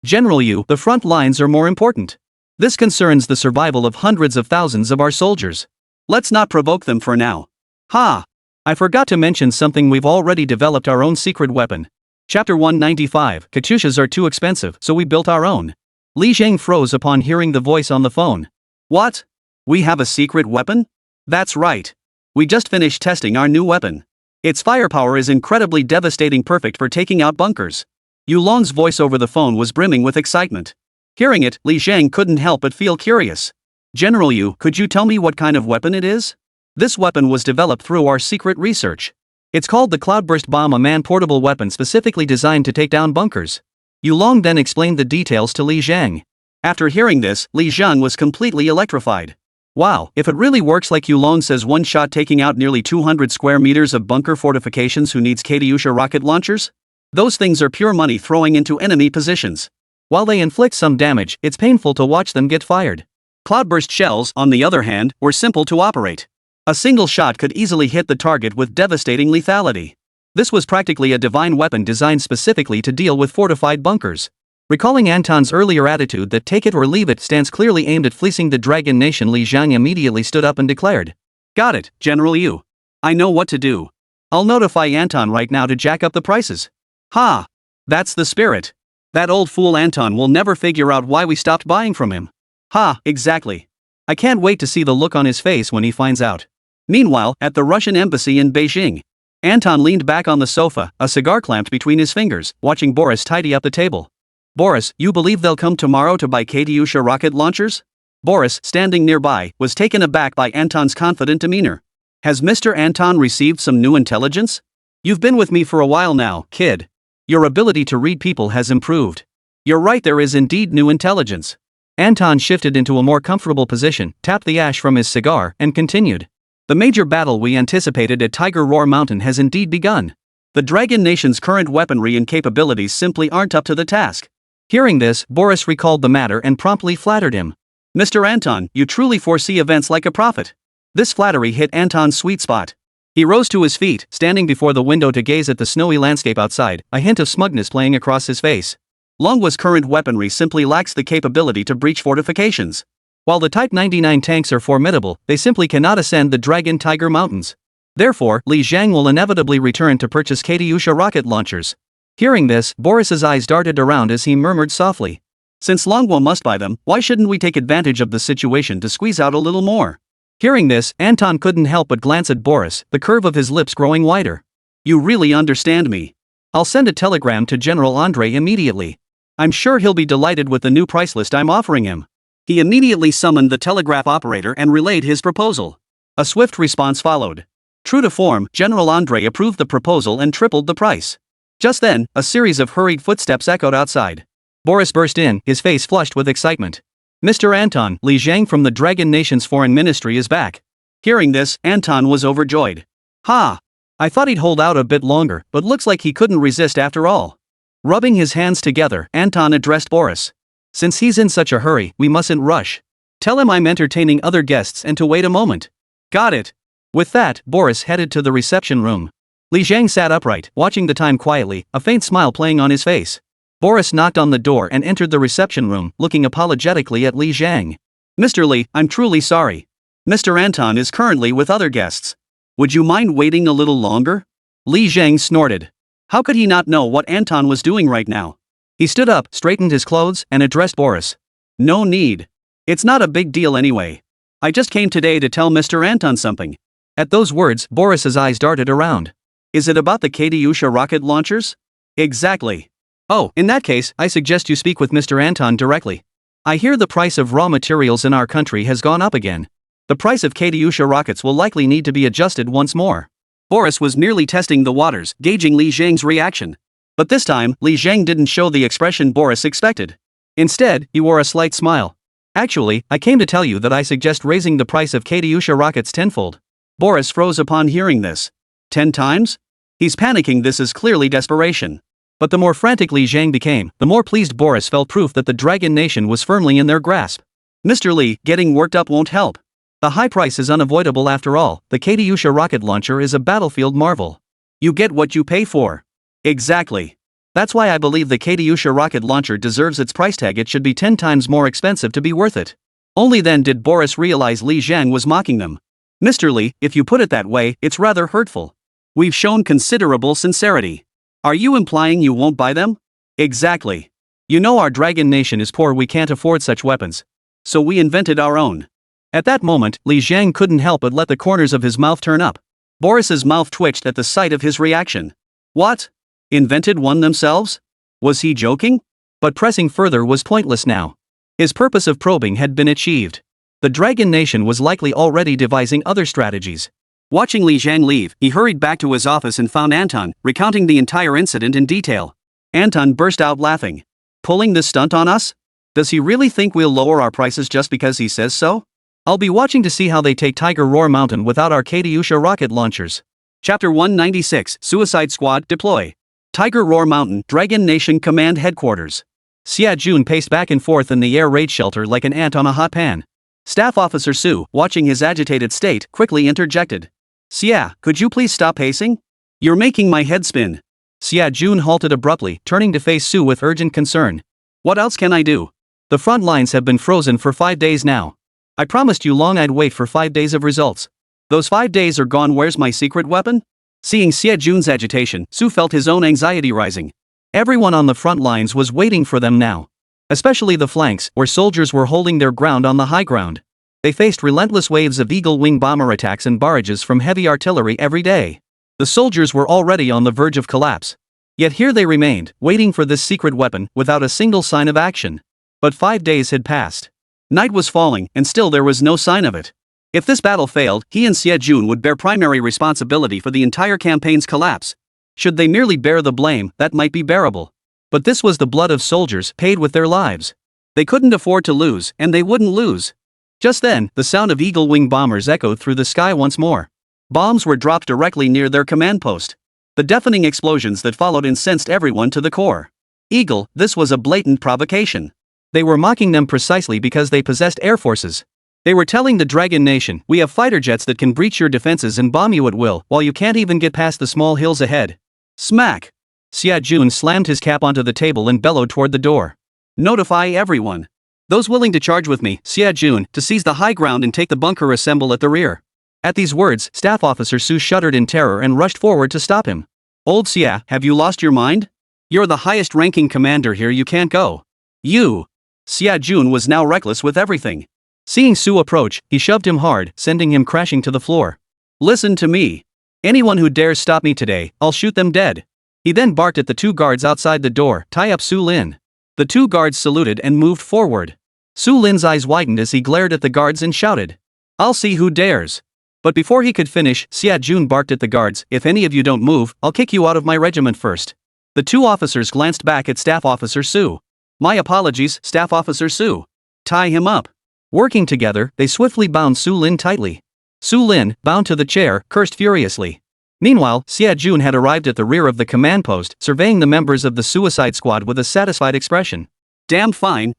General Yu, the front lines are more important. This concerns the survival of hundreds of thousands of our soldiers. Let's not provoke them for now. Ha! I forgot to mention something. We've already developed our own secret weapon. Chapter 195, Katyushas are too expensive, so we built our own. Li Zhang froze upon hearing the voice on the phone. What? We have a secret weapon? That's right. We just finished testing our new weapon. Its firepower is incredibly devastating, perfect for taking out bunkers. Yulong's voice over the phone was brimming with excitement. Hearing it, Li Zhang couldn't help but feel curious. General Yu, could you tell me what kind of weapon it is? This weapon was developed through our secret research. It's called the Cloudburst Bomb, a man-portable weapon specifically designed to take down bunkers. Yulong then explained the details to Li Zhang. After hearing this, Li Zhang was completely electrified. Wow, if it really works like Yulon says, one shot taking out nearly 200 square meters of bunker fortifications, who needs Katyusha rocket launchers? Those things are pure money throwing into enemy positions. While they inflict some damage, it's painful to watch them get fired. Cloudburst shells, on the other hand, were simple to operate. A single shot could easily hit the target with devastating lethality. This was practically a divine weapon designed specifically to deal with fortified bunkers. Recalling Anton's earlier attitude that take it or leave it stance clearly aimed at fleecing the Dragon Nation, Li Zhang immediately stood up and declared, "Got it, General Yu. I know what to do. I'll notify Anton right now to jack up the prices." Ha! That's the spirit. That old fool Anton will never figure out why we stopped buying from him. Ha, exactly. I can't wait to see the look on his face when he finds out. Meanwhile, at the Russian embassy in Beijing, Anton leaned back on the sofa, a cigar clamped between his fingers, watching Boris tidy up the table. "Boris, you believe they'll come tomorrow to buy Katyusha rocket launchers?" Boris, standing nearby, was taken aback by Anton's confident demeanor. "Has Mr. Anton received some new intelligence? You've been with me for a while now, kid. Your ability to read people has improved. You're right, there is indeed new intelligence." Anton shifted into a more comfortable position, tapped the ash from his cigar, and continued. "The major battle we anticipated at Tiger Roar Mountain has indeed begun. The Dragon Nation's current weaponry and capabilities simply aren't up to the task." Hearing this, Boris recalled the matter and promptly flattered him. "Mr. Anton, you truly foresee events like a prophet." This flattery hit Anton's sweet spot. He rose to his feet, standing before the window to gaze at the snowy landscape outside, a hint of smugness playing across his face. Longwa's current weaponry simply lacks the capability to breach fortifications. While the Type 99 tanks are formidable, they simply cannot ascend the Dragon Tiger Mountains. Therefore, Li Zhang will inevitably return to purchase Katyusha rocket launchers. Hearing this, Boris's eyes darted around as he murmured softly, "Since Longwa must buy them, why shouldn't we take advantage of the situation to squeeze out a little more?" Hearing this, Anton couldn't help but glance at Boris, the curve of his lips growing wider. "You really understand me. I'll send a telegram to General Andre immediately. I'm sure he'll be delighted with the new price list I'm offering him." He immediately summoned the telegraph operator and relayed his proposal. A swift response followed. True to form, General Andre approved the proposal and tripled the price. Just then, a series of hurried footsteps echoed outside. Boris burst in, his face flushed with excitement. "Mr. Anton, Li Zhang from the Dragon Nation's Foreign Ministry is back." Hearing this, Anton was overjoyed. "Ha! I thought he'd hold out a bit longer, but looks like he couldn't resist after all." Rubbing his hands together, Anton addressed Boris. "Since he's in such a hurry, we mustn't rush. Tell him I'm entertaining other guests and to wait a moment." "Got it." With that, Boris headed to the reception room. Li Zhang sat upright, watching the time quietly, a faint smile playing on his face. Boris knocked on the door and entered the reception room, looking apologetically at Li Zhang. "Mr. Li, I'm truly sorry. Mr. Anton is currently with other guests. Would you mind waiting a little longer?" Li Zhang snorted. How could he not know what Anton was doing right now? He stood up, straightened his clothes, and addressed Boris. "No need. It's not a big deal anyway. I just came today to tell Mr. Anton something." At those words, Boris's eyes darted around. "Is it about the Katyusha rocket launchers?" "Exactly." "Oh, in that case, I suggest you speak with Mr. Anton directly. I hear the price of raw materials in our country has gone up again. The price of Katyusha rockets will likely need to be adjusted once more." Boris was merely testing the waters, gauging Li Zhang's reaction. But this time, Li Zhang didn't show the expression Boris expected. Instead, he wore a slight smile. "Actually, I came to tell you that I suggest raising the price of Katyusha rockets tenfold." Boris froze upon hearing this. 10 times? He's panicking. This is clearly desperation. But the more frantic Li Zhang became, the more pleased Boris felt, proof that the Dragon Nation was firmly in their grasp. "Mr. Li, getting worked up won't help. The high price is unavoidable after all. The Katyusha rocket launcher is a battlefield marvel. You get what you pay for." "Exactly. That's why I believe the Katyusha rocket launcher deserves its price tag. It should be 10 times more expensive to be worth it." Only then did Boris realize Li Zhang was mocking them. "Mr. Li, if you put it that way, it's rather hurtful. We've shown considerable sincerity. Are you implying you won't buy them?" "Exactly. You know our Dragon Nation is poor. We can't afford such weapons. So we invented our own." At that moment, Li Zhang couldn't help but let the corners of his mouth turn up. Boris's mouth twitched at the sight of his reaction. What? Invented one themselves? Was he joking? But pressing further was pointless now. His purpose of probing had been achieved. The Dragon Nation was likely already devising other strategies. Watching Li Zhang leave, he hurried back to his office and found Anton, recounting the entire incident in detail. Anton burst out laughing. "Pulling this stunt on us? Does he really think we'll lower our prices just because he says so?" I'll be watching to see how they take Tiger Roar Mountain without our Katyusha rocket launchers. Chapter 196, Suicide Squad Deploy. Tiger Roar Mountain, Dragon Nation Command Headquarters. Xia Jun paced back and forth in the air raid shelter like an ant on a hot pan. Staff Officer Su, watching his agitated state, quickly interjected. Xia, could you please stop pacing? You're making my head spin. Xia Jun halted abruptly, turning to face Su with urgent concern. What else can I do? The front lines have been frozen for 5 days now. I promised you long I'd wait for 5 days of results. Those 5 days are gone. Where's my secret weapon? Seeing Xia Jun's agitation, Su felt his own anxiety rising. Everyone on the front lines was waiting for them now. Especially the flanks, where soldiers were holding their ground on the high ground. They faced relentless waves of Eagle Wing bomber attacks and barrages from heavy artillery every day. The soldiers were already on the verge of collapse. Yet here they remained, waiting for this secret weapon, without a single sign of action. But 5 days had passed. Night was falling, and still there was no sign of it. If this battle failed, he and Xia Jun would bear primary responsibility for the entire campaign's collapse. Should they merely bear the blame, that might be bearable. But this was the blood of soldiers, paid with their lives. They couldn't afford to lose, and they wouldn't lose. Just then, the sound of Eagle Wing bombers echoed through the sky once more. Bombs were dropped directly near their command post. The deafening explosions that followed incensed everyone to the core. Eagle, this was a blatant provocation. They were mocking them precisely because they possessed air forces. They were telling the Dragon Nation, we have fighter jets that can breach your defenses and bomb you at will, while you can't even get past the small hills ahead. Smack! Xia Jun slammed his cap onto the table and bellowed toward the door. Notify everyone. Those willing to charge with me, Xia Jun, to seize the high ground and take the bunker, assemble at the rear. At these words, Staff Officer Su shuddered in terror and rushed forward to stop him. Old Xia, have you lost your mind? You're the highest ranking commander here, you can't go. You! Xia Jun was now reckless with everything. Seeing Su approach, he shoved him hard, sending him crashing to the floor. Listen to me. Anyone who dares stop me today, I'll shoot them dead. He then barked at the 2 guards outside the door, tie up Su Lin. The 2 guards saluted and moved forward. Su Lin's eyes widened as he glared at the guards and shouted. I'll see who dares. But before he could finish, Xia Jun barked at the guards, if any of you don't move, I'll kick you out of my regiment first. The 2 officers glanced back at Staff Officer Su. My apologies, Staff Officer Su. Tie him up. Working together, they swiftly bound Su Lin tightly. Su Lin, bound to the chair, cursed furiously. Meanwhile, Xia Jun had arrived at the rear of the command post, surveying the members of the Suicide Squad with a satisfied expression. Damn fine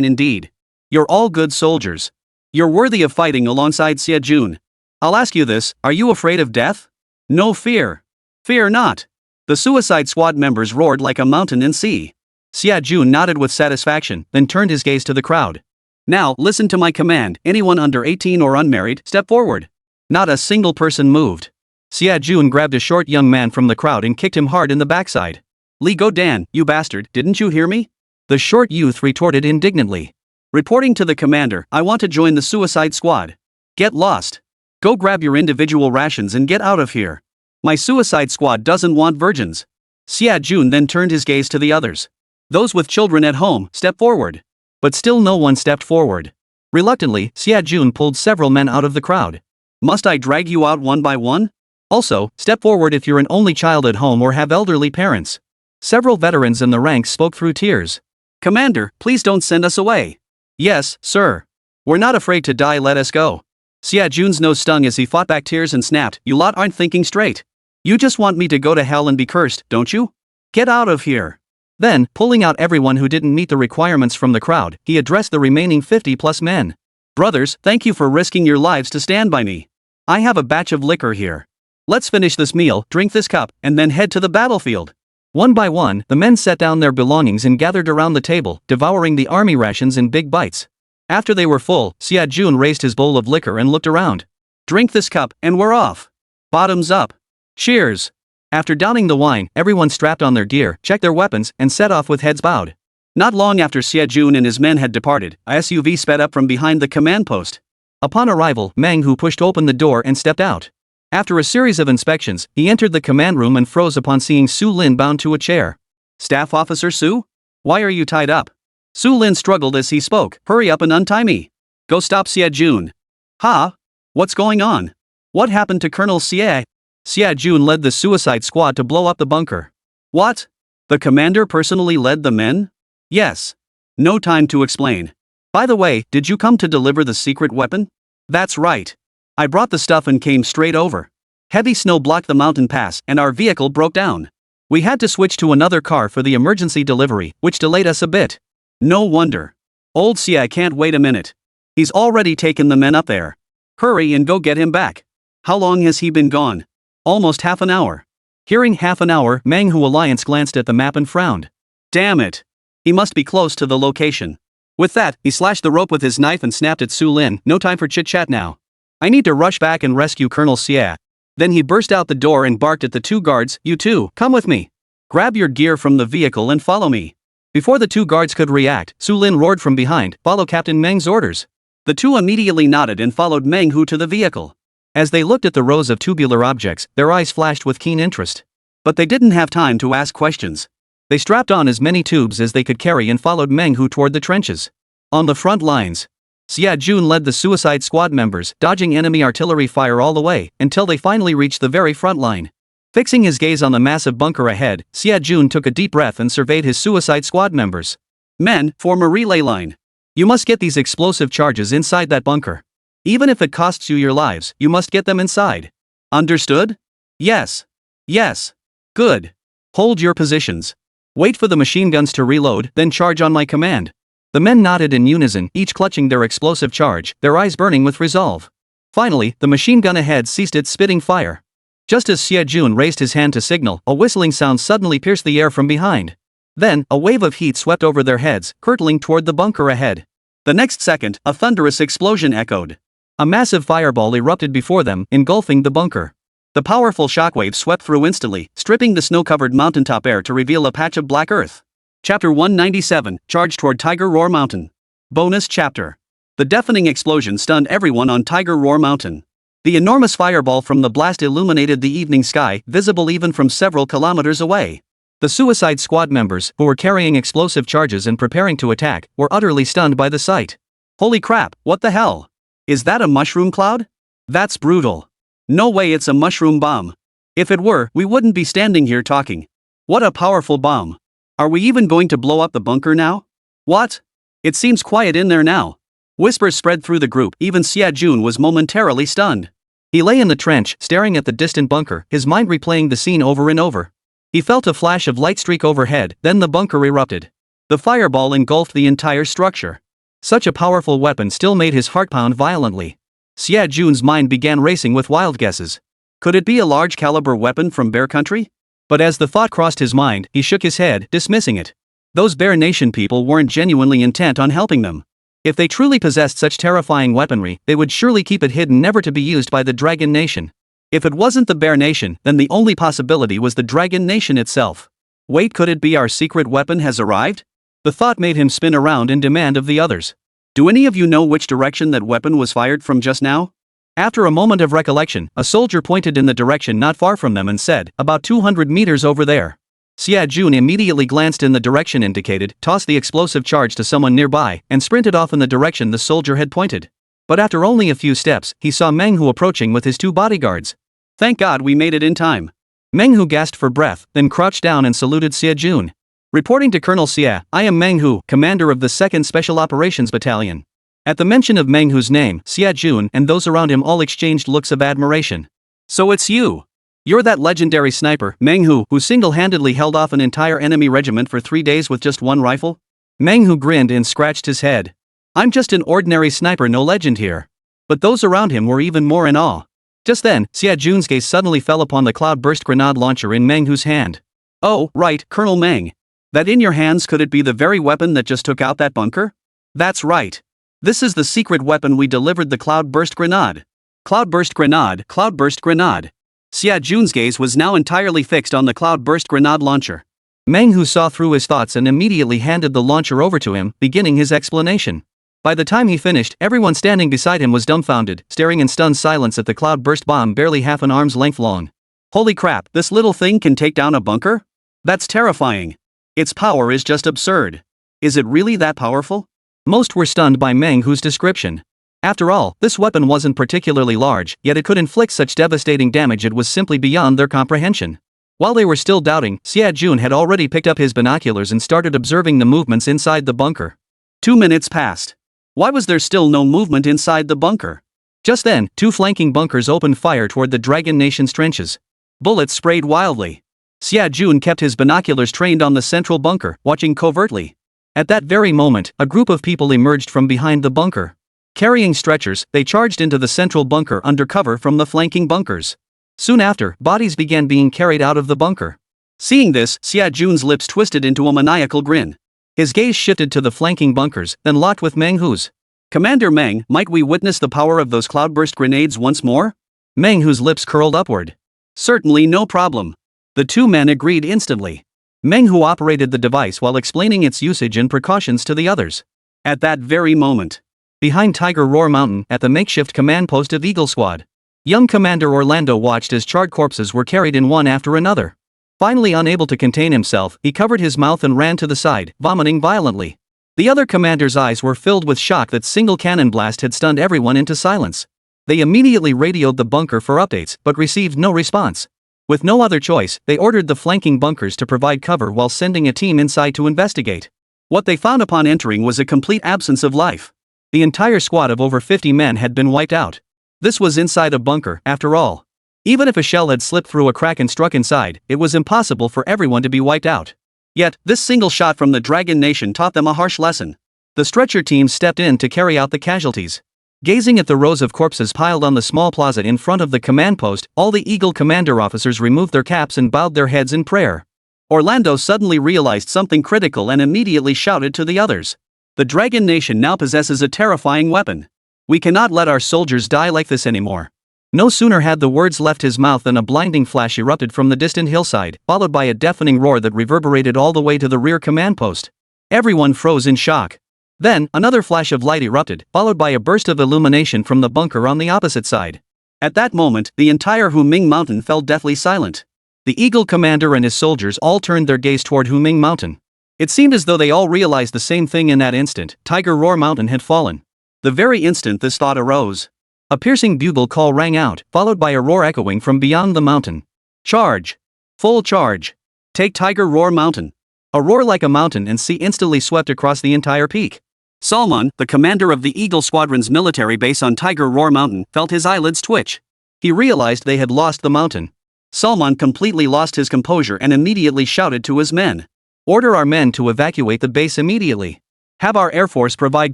indeed. You're all good soldiers. You're worthy of fighting alongside Xia Jun. I'll ask you this, are you afraid of death? No fear. Fear not. The Suicide Squad members roared like a mountain in sea. Xia Jun nodded with satisfaction, then turned his gaze to the crowd. Now, listen to my command, anyone under 18 or unmarried, step forward. Not a single person moved. Xia Jun grabbed a short young man from the crowd and kicked him hard in the backside. Li Godan, you bastard, didn't you hear me? The short youth retorted indignantly. Reporting to the commander, I want to join the Suicide Squad. Get lost. Go grab your individual rations and get out of here. My Suicide Squad doesn't want virgins. Xia Jun then turned his gaze to the others. Those with children at home, step forward. But still no one stepped forward. Reluctantly, Xia Jun pulled several men out of the crowd. Must I drag you out one by one? Also, step forward if you're an only child at home or have elderly parents. Several veterans in the ranks spoke through tears. Commander, please don't send us away. Yes, sir. We're not afraid to die, let us go. Xia Jun's nose stung as he fought back tears and snapped, you lot aren't thinking straight. You just want me to go to hell and be cursed, don't you? Get out of here. Then, pulling out everyone who didn't meet the requirements from the crowd, he addressed the remaining 50+ men. Brothers, thank you for risking your lives to stand by me. I have a batch of liquor here. Let's finish this meal, drink this cup, and then head to the battlefield. One by one, the men set down their belongings and gathered around the table, devouring the army rations in big bites. After they were full, Xia Jun raised his bowl of liquor and looked around. Drink this cup, and we're off. Bottoms up. Cheers. After downing the wine, everyone strapped on their gear, checked their weapons, and set off with heads bowed. Not long after Xia Jun and his men had departed, a SUV sped up from behind the command post. Upon arrival, Meng Hu pushed open the door and stepped out. After a series of inspections, he entered the command room and froze upon seeing Su Lin bound to a chair. Staff Officer Su? Why are you tied up? Su Lin struggled as he spoke, hurry up and untie me. Go stop Xia Jun. Ha? What's going on? What happened to Colonel Xie? Xia Jun led the Suicide Squad to blow up the bunker. What? The commander personally led the men? Yes. No time to explain. By the way, did you come to deliver the secret weapon? That's right. I brought the stuff and came straight over. Heavy snow blocked the mountain pass and our vehicle broke down. We had to switch to another car for the emergency delivery, which delayed us a bit. No wonder. Old Sia can't wait a minute. He's already taken the men up there. Hurry and go get him back. How long has he been gone? Almost half an hour. Hearing half an hour, Manhwa Alliance glanced at the map and frowned. Damn it. He must be close to the location. With that, he slashed the rope with his knife and snapped at Su Lin. No time for chit-chat now. I need to rush back and rescue Colonel Sia. Then he burst out the door and barked at the two guards. You two, come with me. Grab your gear from the vehicle and follow me. Before the two guards could react, Su Lin roared from behind, follow Captain Meng's orders. The two immediately nodded and followed Meng to the vehicle. As they looked at the rows of tubular objects, their eyes flashed with keen interest. But they didn't have time to ask questions. They strapped on as many tubes as they could carry and followed Meng toward the trenches. On the front lines, Xia Jun led the suicide squad members, dodging enemy artillery fire all the way, until they finally reached the very front line. Fixing his gaze on the massive bunker ahead, Xia Jun took a deep breath and surveyed his suicide squad members. Men, form a relay line. You must get these explosive charges inside that bunker. Even if it costs you your lives, you must get them inside. Understood? Yes. Yes. Good. Hold your positions. Wait for the machine guns to reload, then charge on my command. The men nodded in unison, each clutching their explosive charge, their eyes burning with resolve. Finally, the machine gun ahead ceased its spitting fire. Just as Xia Jun raised his hand to signal, a whistling sound suddenly pierced the air from behind. Then, a wave of heat swept over their heads, hurtling toward the bunker ahead. The next second, a thunderous explosion echoed. A massive fireball erupted before them, engulfing the bunker. The powerful shockwave swept through instantly, stripping the snow-covered mountaintop air to reveal a patch of black earth. Chapter 197, Charge Toward Tiger Roar Mountain. Bonus Chapter. The deafening explosion stunned everyone on Tiger Roar Mountain. The enormous fireball from the blast illuminated the evening sky, visible even from several kilometers away. The suicide squad members, who were carrying explosive charges and preparing to attack, were utterly stunned by the sight. Holy crap, what the hell? Is that a mushroom cloud? That's brutal. No way it's a mushroom bomb. If it were, we wouldn't be standing here talking. What a powerful bomb. Are we even going to blow up the bunker now? What? It seems quiet in there now. Whispers spread through the group, even Xia Jun was momentarily stunned. He lay in the trench, staring at the distant bunker, his mind replaying the scene over and over. He felt a flash of light streak overhead, then the bunker erupted. The fireball engulfed the entire structure. Such a powerful weapon still made his heart pound violently. Xia Jun's mind began racing with wild guesses. Could it be a large-caliber weapon from Bear Country? But as the thought crossed his mind, he shook his head, dismissing it. Those Bear Nation people weren't genuinely intent on helping them. If they truly possessed such terrifying weaponry, they would surely keep it hidden, never to be used by the Dragon Nation. If it wasn't the Bear Nation, then the only possibility was the Dragon Nation itself. Wait, could it be our secret weapon has arrived? The thought made him spin around in demand of the others. Do any of you know which direction that weapon was fired from just now? After a moment of recollection, a soldier pointed in the direction not far from them and said, about 200 meters over there. Xia Jun immediately glanced in the direction indicated, tossed the explosive charge to someone nearby, and sprinted off in the direction the soldier had pointed. But after only a few steps, he saw Meng approaching with his two bodyguards. Thank God we made it in time. Meng gasped for breath, then crouched down and saluted Xia Jun. Reporting to Colonel Xia, I am Meng, commander of the 2nd Special Operations Battalion. At the mention of Meng name, Xia Jun and those around him all exchanged looks of admiration. So it's you. You're that legendary sniper, Meng who single-handedly held off an entire enemy regiment for 3 days with just one rifle? Meng grinned and scratched his head. I'm just an ordinary sniper, no legend here. But those around him were even more in awe. Just then, Xia Jun's gaze suddenly fell upon the cloud-burst grenade launcher in Meng's hand. Oh, right, Colonel Meng. That in your hands, could it be the very weapon that just took out that bunker? That's right. This is the secret weapon we delivered, the cloud-burst grenade. Cloud-burst grenade, cloud-burst grenade. Xia Jun's gaze was now entirely fixed on the cloud-burst grenade launcher. Meng saw through his thoughts and immediately handed the launcher over to him, beginning his explanation. By the time he finished, everyone standing beside him was dumbfounded, staring in stunned silence at the cloud-burst bomb barely half an arm's length long. Holy crap, this little thing can take down a bunker? That's terrifying. Its power is just absurd. Is it really that powerful? Most were stunned by Meng's description. After all, this weapon wasn't particularly large, yet it could inflict such devastating damage it was simply beyond their comprehension. While they were still doubting, Xia Jun had already picked up his binoculars and started observing the movements inside the bunker. 2 minutes passed. Why was there still no movement inside the bunker? Just then, two flanking bunkers opened fire toward the Dragon Nation's trenches. Bullets sprayed wildly. Xia Jun kept his binoculars trained on the central bunker, watching covertly. At that very moment, a group of people emerged from behind the bunker. Carrying stretchers, they charged into the central bunker under cover from the flanking bunkers. Soon after, bodies began being carried out of the bunker. Seeing this, Xia Jun's lips twisted into a maniacal grin. His gaze shifted to the flanking bunkers, then locked with Meng Hu's. "Commander Meng, might we witness the power of those cloudburst grenades once more?" Meng Hu's lips curled upward. "Certainly, no problem." The two men agreed instantly. Meng Hu operated the device while explaining its usage and precautions to the others. At that very moment, behind Tiger Roar Mountain, at the makeshift command post of Eagle Squad, young Commander Orlando watched as charred corpses were carried in one after another. Finally unable to contain himself, he covered his mouth and ran to the side, vomiting violently. The other commander's eyes were filled with shock that single cannon blast had stunned everyone into silence. They immediately radioed the bunker for updates, but received no response. With no other choice, they ordered the flanking bunkers to provide cover while sending a team inside to investigate. What they found upon entering was a complete absence of life. The entire squad of over 50 men had been wiped out. This was inside a bunker, after all. Even if a shell had slipped through a crack and struck inside, it was impossible for everyone to be wiped out. Yet, this single shot from the Dragon Nation taught them a harsh lesson. The stretcher team stepped in to carry out the casualties. Gazing at the rows of corpses piled on the small plaza in front of the command post, all the Eagle commander officers removed their caps and bowed their heads in prayer. Orlando suddenly realized something critical and immediately shouted to the others. "The Dragon Nation now possesses a terrifying weapon. We cannot let our soldiers die like this anymore." No sooner had the words left his mouth than a blinding flash erupted from the distant hillside, followed by a deafening roar that reverberated all the way to the rear command post. Everyone froze in shock. Then, another flash of light erupted, followed by a burst of illumination from the bunker on the opposite side. At that moment, the entire Huming Mountain fell deathly silent. The Eagle commander and his soldiers all turned their gaze toward Huming Mountain. It seemed as though they all realized the same thing in that instant: Tiger Roar Mountain had fallen. The very instant this thought arose, a piercing bugle call rang out, followed by a roar echoing from beyond the mountain. "Charge! Full charge! Take Tiger Roar Mountain!" A roar like a mountain and sea instantly swept across the entire peak. Salmon, the commander of the Eagle Squadron's military base on Tiger Roar Mountain, felt his eyelids twitch. He realized they had lost the mountain. Salmon completely lost his composure and immediately shouted to his men. "Order our men to evacuate the base immediately. Have our Air Force provide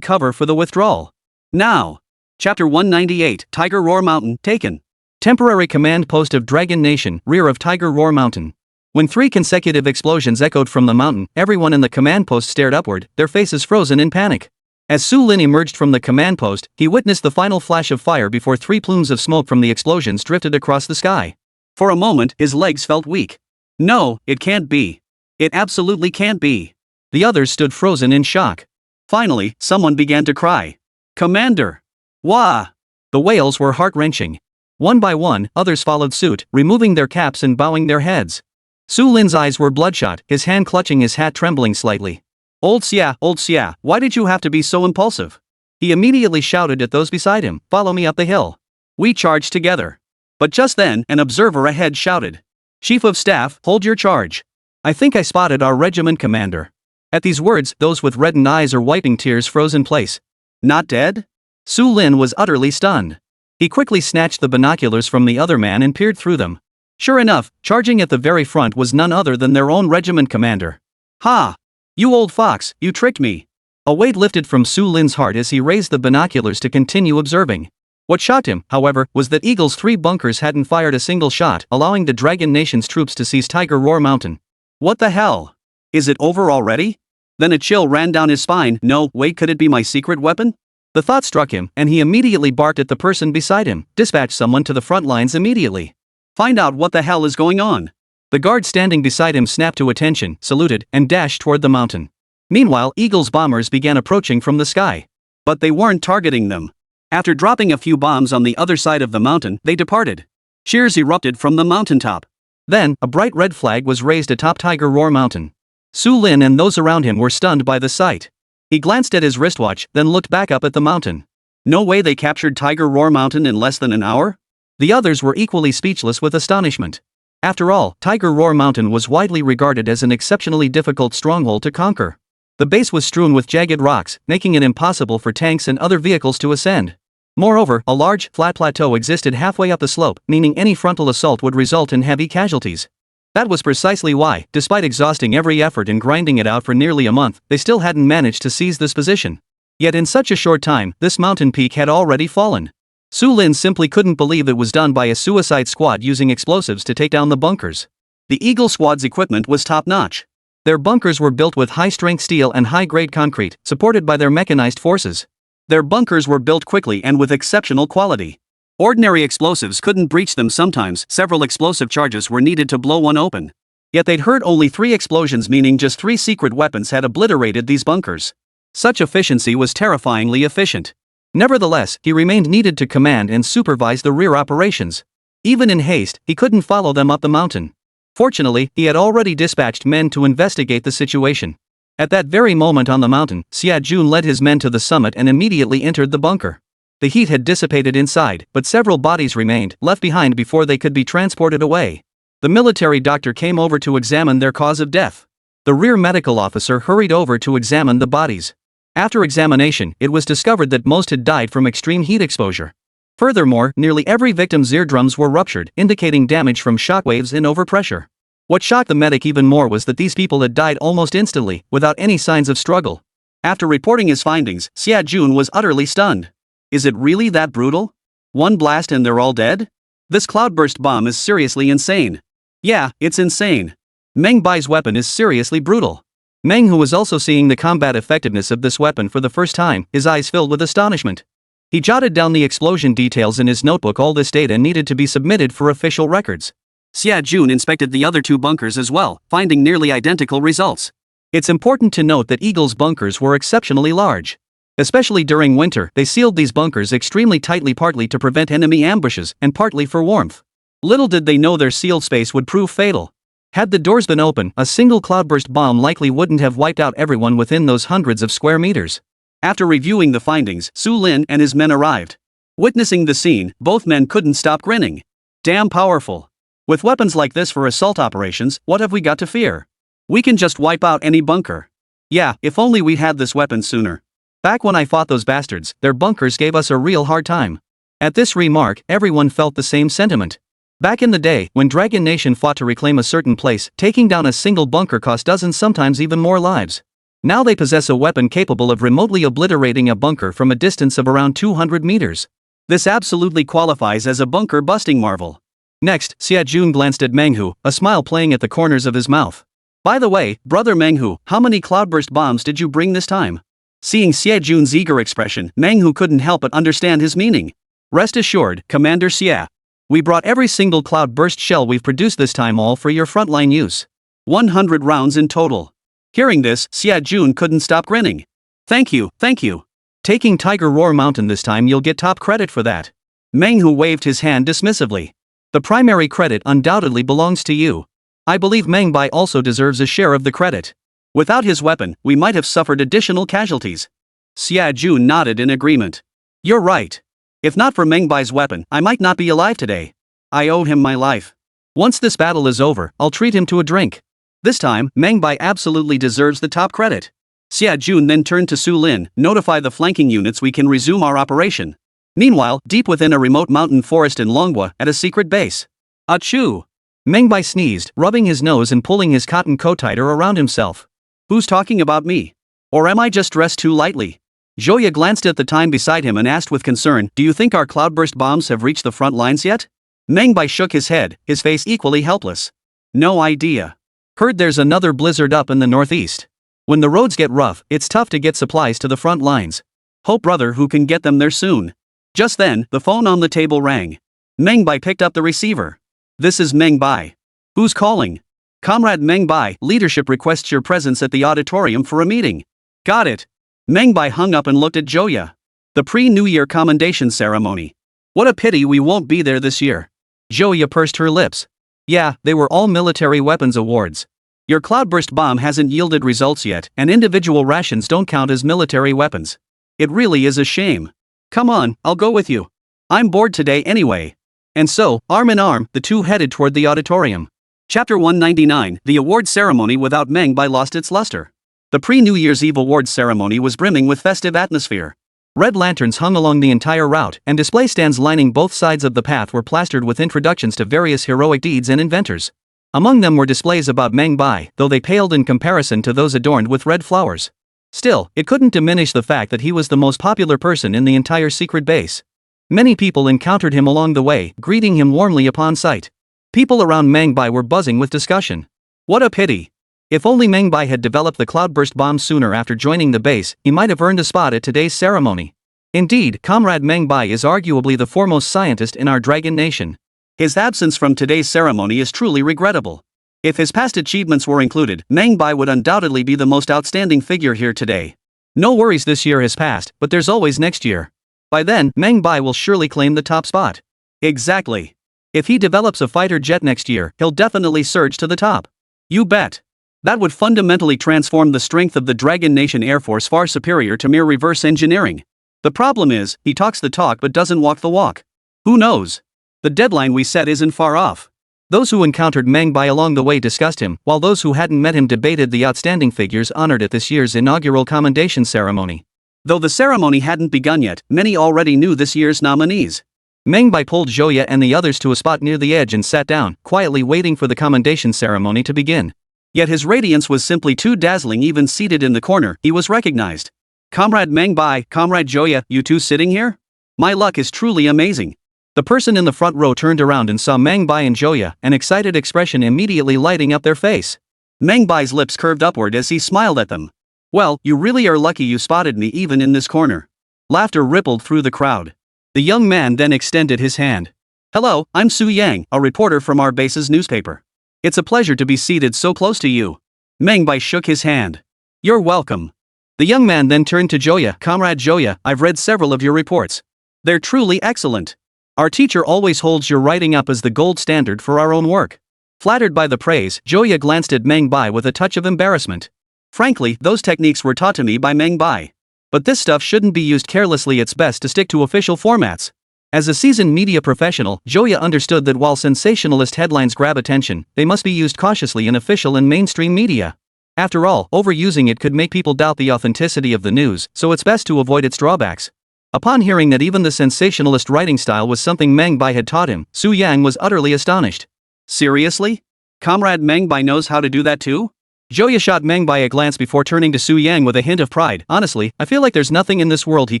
cover for the withdrawal. Now!" Chapter 198, Tiger Roar Mountain, taken. Temporary command post of Dragon Nation, rear of Tiger Roar Mountain. When 3 consecutive explosions echoed from the mountain, everyone in the command post stared upward, their faces frozen in panic. As Su Lin emerged from the command post, he witnessed the final flash of fire before 3 plumes of smoke from the explosions drifted across the sky. For a moment, his legs felt weak. "No, it can't be. It absolutely can't be." The others stood frozen in shock. Finally, someone began to cry. "Commander! Wah!" The wails were heart-wrenching. One by one, others followed suit, removing their caps and bowing their heads. Su Lin's eyes were bloodshot, his hand clutching his hat trembling slightly. Old Xia, why did you have to be so impulsive?" He immediately shouted at those beside him, "Follow me up the hill." We charged together. But just then, an observer ahead shouted, "Chief of Staff, hold your charge. I think I spotted our regiment commander." At these words, those with reddened eyes or wiping tears froze in place. "Not dead?" Su Lin was utterly stunned. He quickly snatched the binoculars from the other man and peered through them. Sure enough, charging at the very front was none other than their own regiment commander. "Ha! You old fox, you tricked me." A weight lifted from Su Lin's heart as he raised the binoculars to continue observing. What shocked him, however, was that Eagle's 3 bunkers hadn't fired a single shot, allowing the Dragon Nation's troops to seize Tiger Roar Mountain. What the hell? Is it over already? Then a chill ran down his spine. No, wait, could it be my secret weapon? The thought struck him, and he immediately barked at the person beside him, "Dispatch someone to the front lines immediately. Find out what the hell is going on." The guard standing beside him snapped to attention, saluted, and dashed toward the mountain. Meanwhile, Eagle's bombers began approaching from the sky. But they weren't targeting them. After dropping a few bombs on the other side of the mountain, they departed. Cheers erupted from the mountaintop. Then, a bright red flag was raised atop Tiger Roar Mountain. Su Lin and those around him were stunned by the sight. He glanced at his wristwatch, then looked back up at the mountain. No way they captured Tiger Roar Mountain in less than an hour? The others were equally speechless with astonishment. After all, Tiger Roar Mountain was widely regarded as an exceptionally difficult stronghold to conquer. The base was strewn with jagged rocks, making it impossible for tanks and other vehicles to ascend. Moreover, a large, flat plateau existed halfway up the slope, meaning any frontal assault would result in heavy casualties. That was precisely why, despite exhausting every effort and grinding it out for nearly a month, they still hadn't managed to seize this position. Yet in such a short time, this mountain peak had already fallen. Su Lin simply couldn't believe it was done by a suicide squad using explosives to take down the bunkers. The Eagle Squad's equipment was top-notch. Their bunkers were built with high-strength steel and high-grade concrete, supported by their mechanized forces. Their bunkers were built quickly and with exceptional quality. Ordinary explosives couldn't breach them. Sometimes several explosive charges were needed to blow one open. Yet they'd heard only 3 explosions, meaning just 3 secret weapons had obliterated these bunkers. Such efficiency was terrifyingly efficient. Nevertheless, he remained needed to command and supervise the rear operations. Even in haste, he couldn't follow them up the mountain. Fortunately, he had already dispatched men to investigate the situation. At that very moment on the mountain, Xia Jun led his men to the summit and immediately entered the bunker. The heat had dissipated inside, but several bodies remained, left behind before they could be transported away. The military doctor came over to examine their cause of death. The rear medical officer hurried over to examine the bodies. After examination, it was discovered that most had died from extreme heat exposure. Furthermore, nearly every victim's eardrums were ruptured, indicating damage from shockwaves and overpressure. What shocked the medic even more was that these people had died almost instantly, without any signs of struggle. After reporting his findings, Xia Jun was utterly stunned. Is it really that brutal? One blast and they're all dead? This cloudburst bomb is seriously insane. Yeah, it's insane. Meng Bai's weapon is seriously brutal. Meng, who was also seeing the combat effectiveness of this weapon for the first time, his eyes filled with astonishment. He jotted down the explosion details in his notebook. All this data needed to be submitted for official records. Xia Jun inspected the other 2 bunkers as well, finding nearly identical results. It's important to note that Eagle's bunkers were exceptionally large. Especially during winter, they sealed these bunkers extremely tightly, partly to prevent enemy ambushes and partly for warmth. Little did they know their sealed space would prove fatal. Had the doors been open, a single cloudburst bomb likely wouldn't have wiped out everyone within those hundreds of square meters. After reviewing the findings, Su Lin and his men arrived. Witnessing the scene, both men couldn't stop grinning. Damn powerful. With weapons like this for assault operations, what have we got to fear? We can just wipe out any bunker. Yeah, if only we had this weapon sooner. Back when I fought those bastards, their bunkers gave us a real hard time. At this remark, everyone felt the same sentiment. Back in the day, when Dragon Nation fought to reclaim a certain place, taking down a single bunker cost dozens, sometimes even more lives. Now they possess a weapon capable of remotely obliterating a bunker from a distance of around 200 meters. This absolutely qualifies as a bunker-busting marvel. Next, Xia Jun glanced at Menghu, a smile playing at the corners of his mouth. By the way, brother Menghu, how many cloudburst bombs did you bring this time? Seeing Xia Jun's eager expression, Menghu couldn't help but understand his meaning. Rest assured, Commander Xia. We brought every single cloudburst shell we've produced this time, all for your frontline use. 100 rounds in total. Hearing this, Xia Jun couldn't stop grinning. Thank you, thank you. Taking Tiger Roar Mountain this time, you'll get top credit for that. Menghu waved his hand dismissively. The primary credit undoubtedly belongs to you. I believe Meng Bai also deserves a share of the credit. Without his weapon, we might have suffered additional casualties. Xia Jun nodded in agreement. You're right. If not for Meng Bai's weapon, I might not be alive today. I owe him my life. Once this battle is over, I'll treat him to a drink. This time, Meng Bai absolutely deserves the top credit. Xia Jun then turned to Su Lin. Notify the flanking units we can resume our operation. Meanwhile, deep within a remote mountain forest in Longhua, at a secret base. Achoo! Meng Bai sneezed, rubbing his nose and pulling his cotton coat tighter around himself. Who's talking about me? Or am I just dressed too lightly? Zhoya glanced at the time beside him and asked with concern, do you think our cloudburst bombs have reached the front lines yet? Meng Bai shook his head, his face equally helpless. No idea. Heard there's another blizzard up in the northeast. When the roads get rough, it's tough to get supplies to the front lines. Hope brother who can get them there soon. Just then, the phone on the table rang. Meng Bai picked up the receiver. This is Meng Bai. Who's calling? Comrade Meng Bai, leadership requests your presence at the auditorium for a meeting. Got it. Meng Bai hung up and looked at Zhoya. The pre-New Year commendation ceremony. What a pity we won't be there this year. Zhoya pursed her lips. Yeah, they were all military weapons awards. Your cloudburst bomb hasn't yielded results yet, and individual rations don't count as military weapons. It really is a shame. Come on, I'll go with you. I'm bored today anyway. And so, arm in arm, the two headed toward the auditorium. Chapter 199, The award ceremony without Meng Bai lost its luster. The pre-New Year's Eve awards ceremony was brimming with festive atmosphere. Red lanterns hung along the entire route, and display stands lining both sides of the path were plastered with introductions to various heroic deeds and inventors. Among them were displays about Meng Bai, though they paled in comparison to those adorned with red flowers. Still, it couldn't diminish the fact that he was the most popular person in the entire secret base. Many people encountered him along the way, greeting him warmly upon sight. People around Meng Bai were buzzing with discussion. What a pity! If only Meng Bai had developed the cloudburst bomb sooner after joining the base, he might have earned a spot at today's ceremony. Indeed, Comrade Meng Bai is arguably the foremost scientist in our Dragon Nation. His absence from today's ceremony is truly regrettable. If his past achievements were included, Meng Bai would undoubtedly be the most outstanding figure here today. No worries, this year has passed, but there's always next year. By then, Meng Bai will surely claim the top spot. Exactly. If he develops a fighter jet next year, he'll definitely surge to the top. You bet. That would fundamentally transform the strength of the Dragon Nation Air Force, far superior to mere reverse engineering. The problem is, he talks the talk but doesn't walk the walk. Who knows? The deadline we set isn't far off. Those who encountered Meng Bai along the way discussed him, while those who hadn't met him debated the outstanding figures honored at this year's inaugural commendation ceremony. Though the ceremony hadn't begun yet, many already knew this year's nominees. Meng Bai pulled Joya and the others to a spot near the edge and sat down, quietly waiting for the commendation ceremony to begin. Yet his radiance was simply too dazzling. Even seated in the corner, he was recognized. Comrade Meng Bai, Comrade Joya, you two sitting here? My luck is truly amazing. The person in the front row turned around and saw Meng Bai and Joya, an excited expression immediately lighting up their face. Meng Bai's lips curved upward as he smiled at them. Well, you really are lucky you spotted me even in this corner. Laughter rippled through the crowd. The young man then extended his hand. Hello, I'm Su Yang, a reporter from our base's newspaper. It's a pleasure to be seated so close to you. Meng Bai shook his hand. You're welcome. The young man then turned to Joya. Comrade Joya, I've read several of your reports. They're truly excellent. Our teacher always holds your writing up as the gold standard for our own work. Flattered by the praise, Joya glanced at Meng Bai with a touch of embarrassment. Frankly, those techniques were taught to me by Meng Bai. But this stuff shouldn't be used carelessly. It's best to stick to official formats. As a seasoned media professional, Joya understood that while sensationalist headlines grab attention, they must be used cautiously in official and mainstream media. After all, overusing it could make people doubt the authenticity of the news, so it's best to avoid its drawbacks. Upon hearing that even the sensationalist writing style was something Meng Bai had taught him, Su Yang was utterly astonished. Seriously? Comrade Meng Bai knows how to do that too? Joya shot Meng Bai a glance before turning to Su Yang with a hint of pride. Honestly, I feel like there's nothing in this world he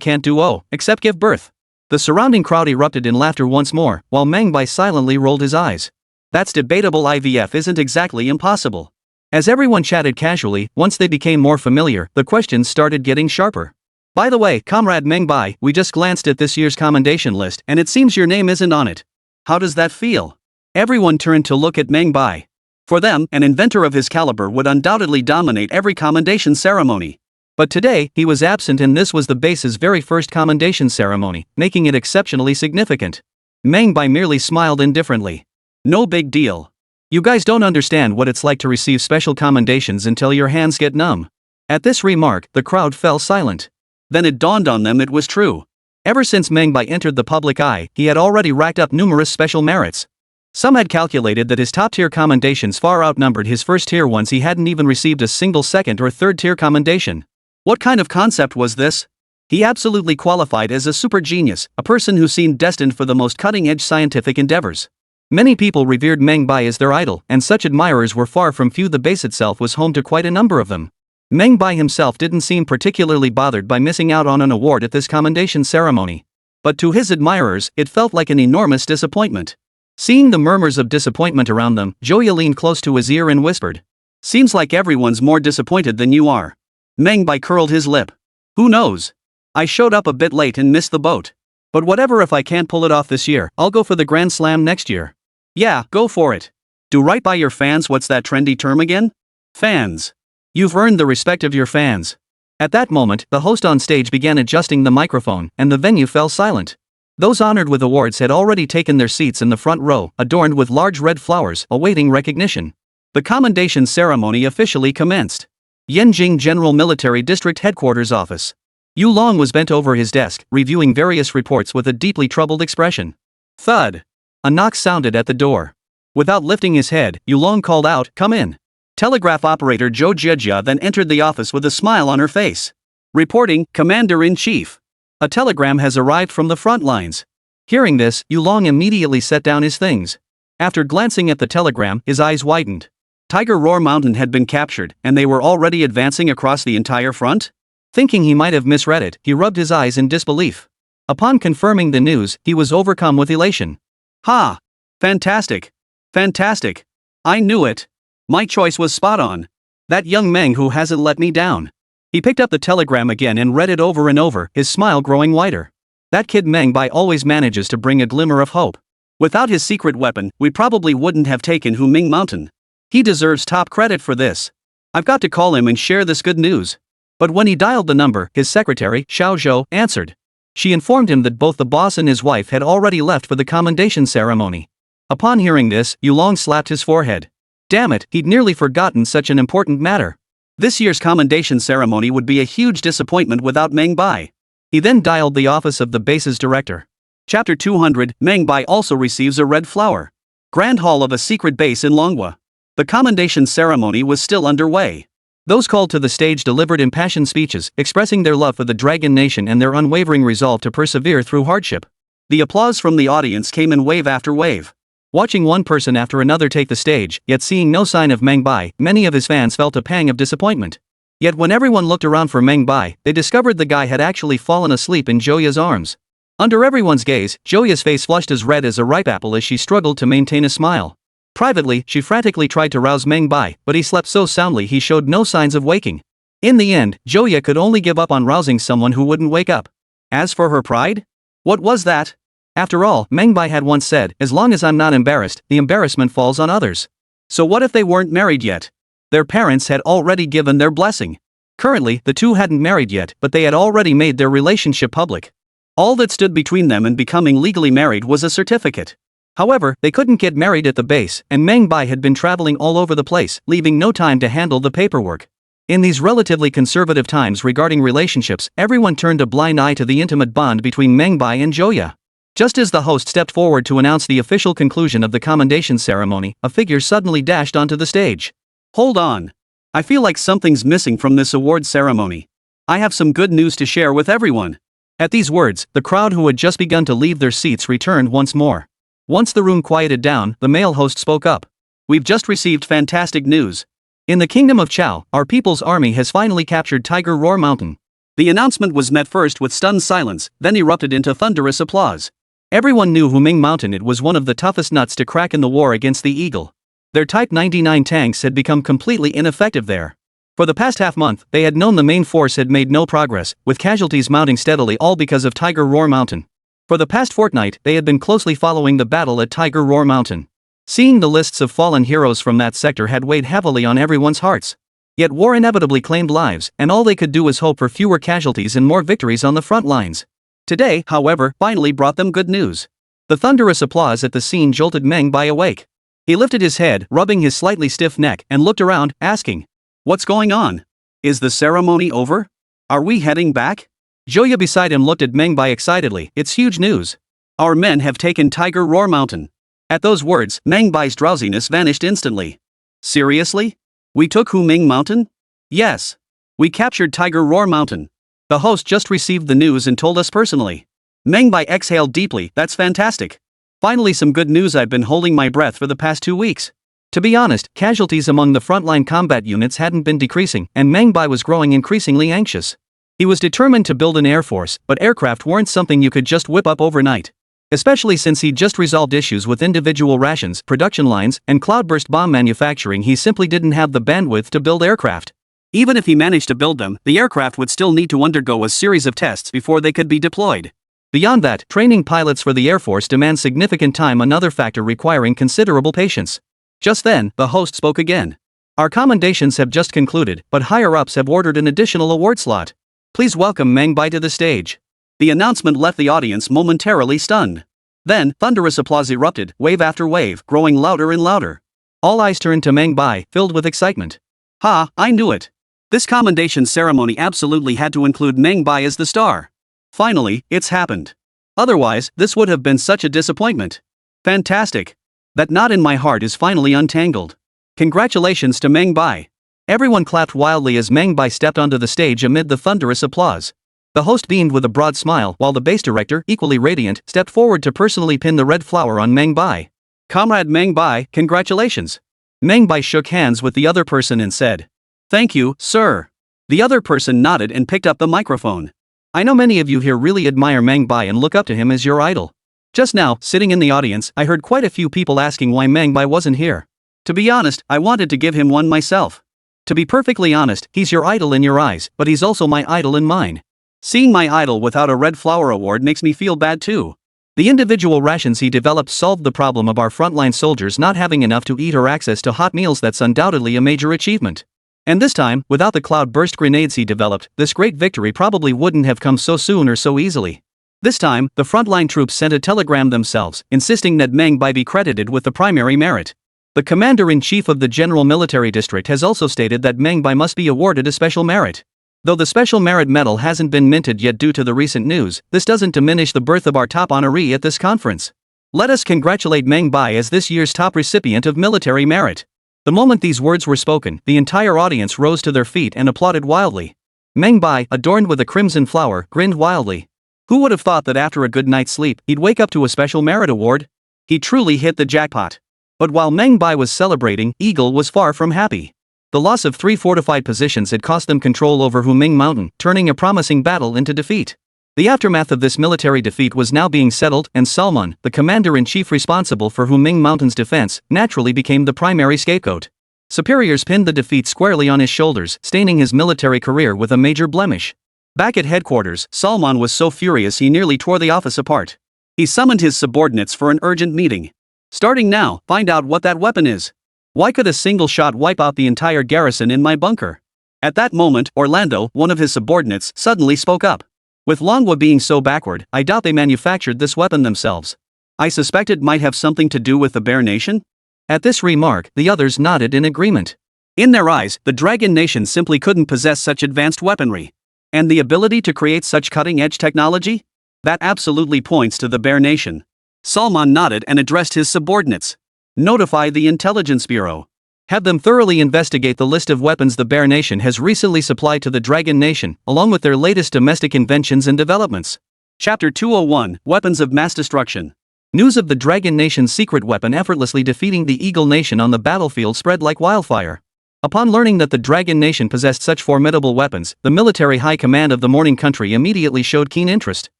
can't do, except give birth. The surrounding crowd erupted in laughter once more, while Meng Bai silently rolled his eyes. That's debatable. IVF isn't exactly impossible. As everyone chatted casually, once they became more familiar, the questions started getting sharper. By the way, Comrade Meng Bai, we just glanced at this year's commendation list, and it seems your name isn't on it. How does that feel? Everyone turned to look at Meng Bai. For them, an inventor of his caliber would undoubtedly dominate every commendation ceremony. But today, he was absent, and this was the base's very first commendation ceremony, making it exceptionally significant. Meng Bai merely smiled indifferently. No big deal. You guys don't understand what it's like to receive special commendations until your hands get numb. At this remark, the crowd fell silent. Then it dawned on them it was true. Ever since Meng Bai entered the public eye, he had already racked up numerous special merits. Some had calculated that his top-tier commendations far outnumbered his first-tier ones. He hadn't even received a single second or third-tier commendation. What kind of concept was this? He absolutely qualified as a super genius, a person who seemed destined for the most cutting-edge scientific endeavors. Many people revered Meng Bai as their idol, and such admirers were far from few. The base itself was home to quite a number of them. Meng Bai himself didn't seem particularly bothered by missing out on an award at this commendation ceremony. But to his admirers, it felt like an enormous disappointment. Seeing the murmurs of disappointment around them, Joya leaned close to his ear and whispered. Seems like everyone's more disappointed than you are. Meng Bai curled his lip. Who knows? I showed up a bit late and missed the boat. But whatever, if I can't pull it off this year, I'll go for the Grand Slam next year. Yeah, go for it. Do right by your fans. What's that trendy term again? Fans. You've earned the respect of your fans. At that moment, the host on stage began adjusting the microphone, and the venue fell silent. Those honored with awards had already taken their seats in the front row, adorned with large red flowers, awaiting recognition. The commendation ceremony officially commenced. Yanjing General Military District Headquarters Office. Yu Long was bent over his desk, reviewing various reports with a deeply troubled expression. Thud. A knock sounded at the door. Without lifting his head, Yu Long called out, "Come in." Telegraph operator Zhou Jiejia then entered the office with a smile on her face. Reporting, Commander-in-Chief. A telegram has arrived from the front lines. Hearing this, Yulong immediately set down his things. After glancing at the telegram, his eyes widened. Tiger Roar Mountain had been captured, and they were already advancing across the entire front? Thinking he might have misread it, he rubbed his eyes in disbelief. Upon confirming the news, he was overcome with elation. Ha! Fantastic! Fantastic! I knew it! My choice was spot on. That young Meng who hasn't let me down. He picked up the telegram again and read it over and over, his smile growing wider. That kid Meng Bai always manages to bring a glimmer of hope. Without his secret weapon, we probably wouldn't have taken Hoarding Mountain. He deserves top credit for this. I've got to call him and share this good news. But when he dialed the number, his secretary, Xiao Zhou, answered. She informed him that both the boss and his wife had already left for the commendation ceremony. Upon hearing this, Yulong slapped his forehead. Damn it, he'd nearly forgotten such an important matter. This year's commendation ceremony would be a huge disappointment without Meng Bai. He then dialed the office of the base's director. Chapter 200, Meng Bai also receives a red flower. Grand Hall of a secret base in Manhwa. The commendation ceremony was still underway. Those called to the stage delivered impassioned speeches, expressing their love for the Dragon Nation and their unwavering resolve to persevere through hardship. The applause from the audience came in wave after wave. Watching one person after another take the stage, yet seeing no sign of Meng Bai, many of his fans felt a pang of disappointment. Yet when everyone looked around for Meng Bai, they discovered the guy had actually fallen asleep in Joya's arms. Under everyone's gaze, Joya's face flushed as red as a ripe apple as she struggled to maintain a smile. Privately, she frantically tried to rouse Meng Bai, but he slept so soundly he showed no signs of waking. In the end, Joya could only give up on rousing someone who wouldn't wake up. As for her pride? What was that? After all, Meng Bai had once said, as long as I'm not embarrassed, the embarrassment falls on others. So what if they weren't married yet? Their parents had already given their blessing. Currently, the two hadn't married yet, but they had already made their relationship public. All that stood between them and becoming legally married was a certificate. However, they couldn't get married at the base, and Meng Bai had been traveling all over the place, leaving no time to handle the paperwork. In these relatively conservative times regarding relationships, everyone turned a blind eye to the intimate bond between Meng Bai and Joya. Just as the host stepped forward to announce the official conclusion of the commendation ceremony, a figure suddenly dashed onto the stage. Hold on. I feel like something's missing from this award ceremony. I have some good news to share with everyone. At these words, the crowd who had just begun to leave their seats returned once more. Once the room quieted down, the male host spoke up. We've just received fantastic news. In the kingdom of Chao, our people's army has finally captured Tiger Roar Mountain. The announcement was met first with stunned silence, then erupted into thunderous applause. Everyone knew Hoarding Mountain. It was one of the toughest nuts to crack in the war against the Eagle. Their Type 99 tanks had become completely ineffective there. For the past half-month, they had known the main force had made no progress, with casualties mounting steadily, all because of Tiger Roar Mountain. For the past fortnight, they had been closely following the battle at Tiger Roar Mountain. Seeing the lists of fallen heroes from that sector had weighed heavily on everyone's hearts. Yet war inevitably claimed lives, and all they could do was hope for fewer casualties and more victories on the front lines. Today, however, finally brought them good news. The thunderous applause at the scene jolted Meng Bai awake. He lifted his head, rubbing his slightly stiff neck, and looked around, asking, "What's going on? Is the ceremony over? Are we heading back?" Joya beside him looked at Meng Bai excitedly. "It's huge news. Our men have taken Tiger Roar Mountain." At those words, Meng Bai's drowsiness vanished instantly. "Seriously? We took Hoarding Mountain?" "Yes. We captured Tiger Roar Mountain. The host just received the news and told us personally." Meng Bai exhaled deeply. "That's fantastic. Finally some good news. I've been holding my breath for the past 2 weeks." To be honest, casualties among the frontline combat units hadn't been decreasing, and Meng Bai was growing increasingly anxious. He was determined to build an air force, but aircraft weren't something you could just whip up overnight. Especially since he'd just resolved issues with individual rations, production lines, and cloudburst bomb manufacturing. He simply didn't have the bandwidth to build aircraft. Even if he managed to build them, the aircraft would still need to undergo a series of tests before they could be deployed. Beyond that, training pilots for the Air Force demands significant time, another factor requiring considerable patience. Just then, the host spoke again. "Our commendations have just concluded, but higher-ups have ordered an additional award slot. Please welcome Meng Bai to the stage." The announcement left the audience momentarily stunned. Then, thunderous applause erupted, wave after wave, growing louder and louder. All eyes turned to Meng Bai, filled with excitement. "Ha, I knew it. This commendation ceremony absolutely had to include Meng Bai as the star. Finally, it's happened. Otherwise, this would have been such a disappointment. Fantastic. That knot in my heart is finally untangled. Congratulations to Meng Bai." Everyone clapped wildly as Meng Bai stepped onto the stage amid the thunderous applause. The host beamed with a broad smile while the base director, equally radiant, stepped forward to personally pin the red flower on Meng Bai. Comrade Meng Bai, congratulations. Meng Bai shook hands with the other person and said, "Thank you, sir." The other person nodded and picked up the microphone. "I know many of you here really admire Meng Bai and look up to him as your idol. Just now, sitting in the audience, I heard quite a few people asking why Meng Bai wasn't here. To be honest, I wanted to give him one myself. To be perfectly honest, he's your idol in your eyes, but he's also my idol in mine. Seeing my idol without a Red Flower Award makes me feel bad too. The individual rations he developed solved the problem of our frontline soldiers not having enough to eat or access to hot meals. That's undoubtedly a major achievement. And this time, without the cloud-burst grenades he developed, this great victory probably wouldn't have come so soon or so easily. This time, the frontline troops sent a telegram themselves, insisting that Meng Bai be credited with the primary merit. The Commander-in-Chief of the General Military District has also stated that Meng Bai must be awarded a special merit. Though the Special Merit Medal hasn't been minted yet due to the recent news, this doesn't diminish the birth of our top honoree at this conference. Let us congratulate Meng Bai as this year's top recipient of military merit. The moment these words were spoken, the entire audience rose to their feet and applauded wildly. Meng Bai, adorned with a crimson flower, grinned wildly. Who would have thought that after a good night's sleep, he'd wake up to a special merit award? He truly hit the jackpot. But while Meng Bai was celebrating, Eagle was far from happy. The loss of 3 fortified positions had cost them control over Huming Mountain, turning a promising battle into defeat. The aftermath of this military defeat was now being settled, and Salmon, the commander-in-chief responsible for Huming Mountain's defense, naturally became the primary scapegoat. Superiors pinned the defeat squarely on his shoulders, staining his military career with a major blemish. Back at headquarters, Salmon was so furious he nearly tore the office apart. He summoned his subordinates for an urgent meeting. "Starting now, find out what that weapon is. Why could a single shot wipe out the entire garrison in my bunker?" At that moment, Orlando, one of his subordinates, suddenly spoke up. "With Longwa being so backward, I doubt they manufactured this weapon themselves. I suspect it might have something to do with the Bear Nation?" At this remark, the others nodded in agreement. In their eyes, the Dragon Nation simply couldn't possess such advanced weaponry. And the ability to create such cutting-edge technology? That absolutely points to the Bear Nation. Salman nodded and addressed his subordinates. "Notify the Intelligence Bureau. Have them thoroughly investigate the list of weapons the Bear Nation has recently supplied to the Dragon Nation, along with their latest domestic inventions and developments." Chapter 201, Weapons of Mass Destruction. News of the Dragon Nation's secret weapon effortlessly defeating the Eagle Nation on the battlefield spread like wildfire. Upon learning that the Dragon Nation possessed such formidable weapons, the military high command of the Morning Country immediately showed keen interest.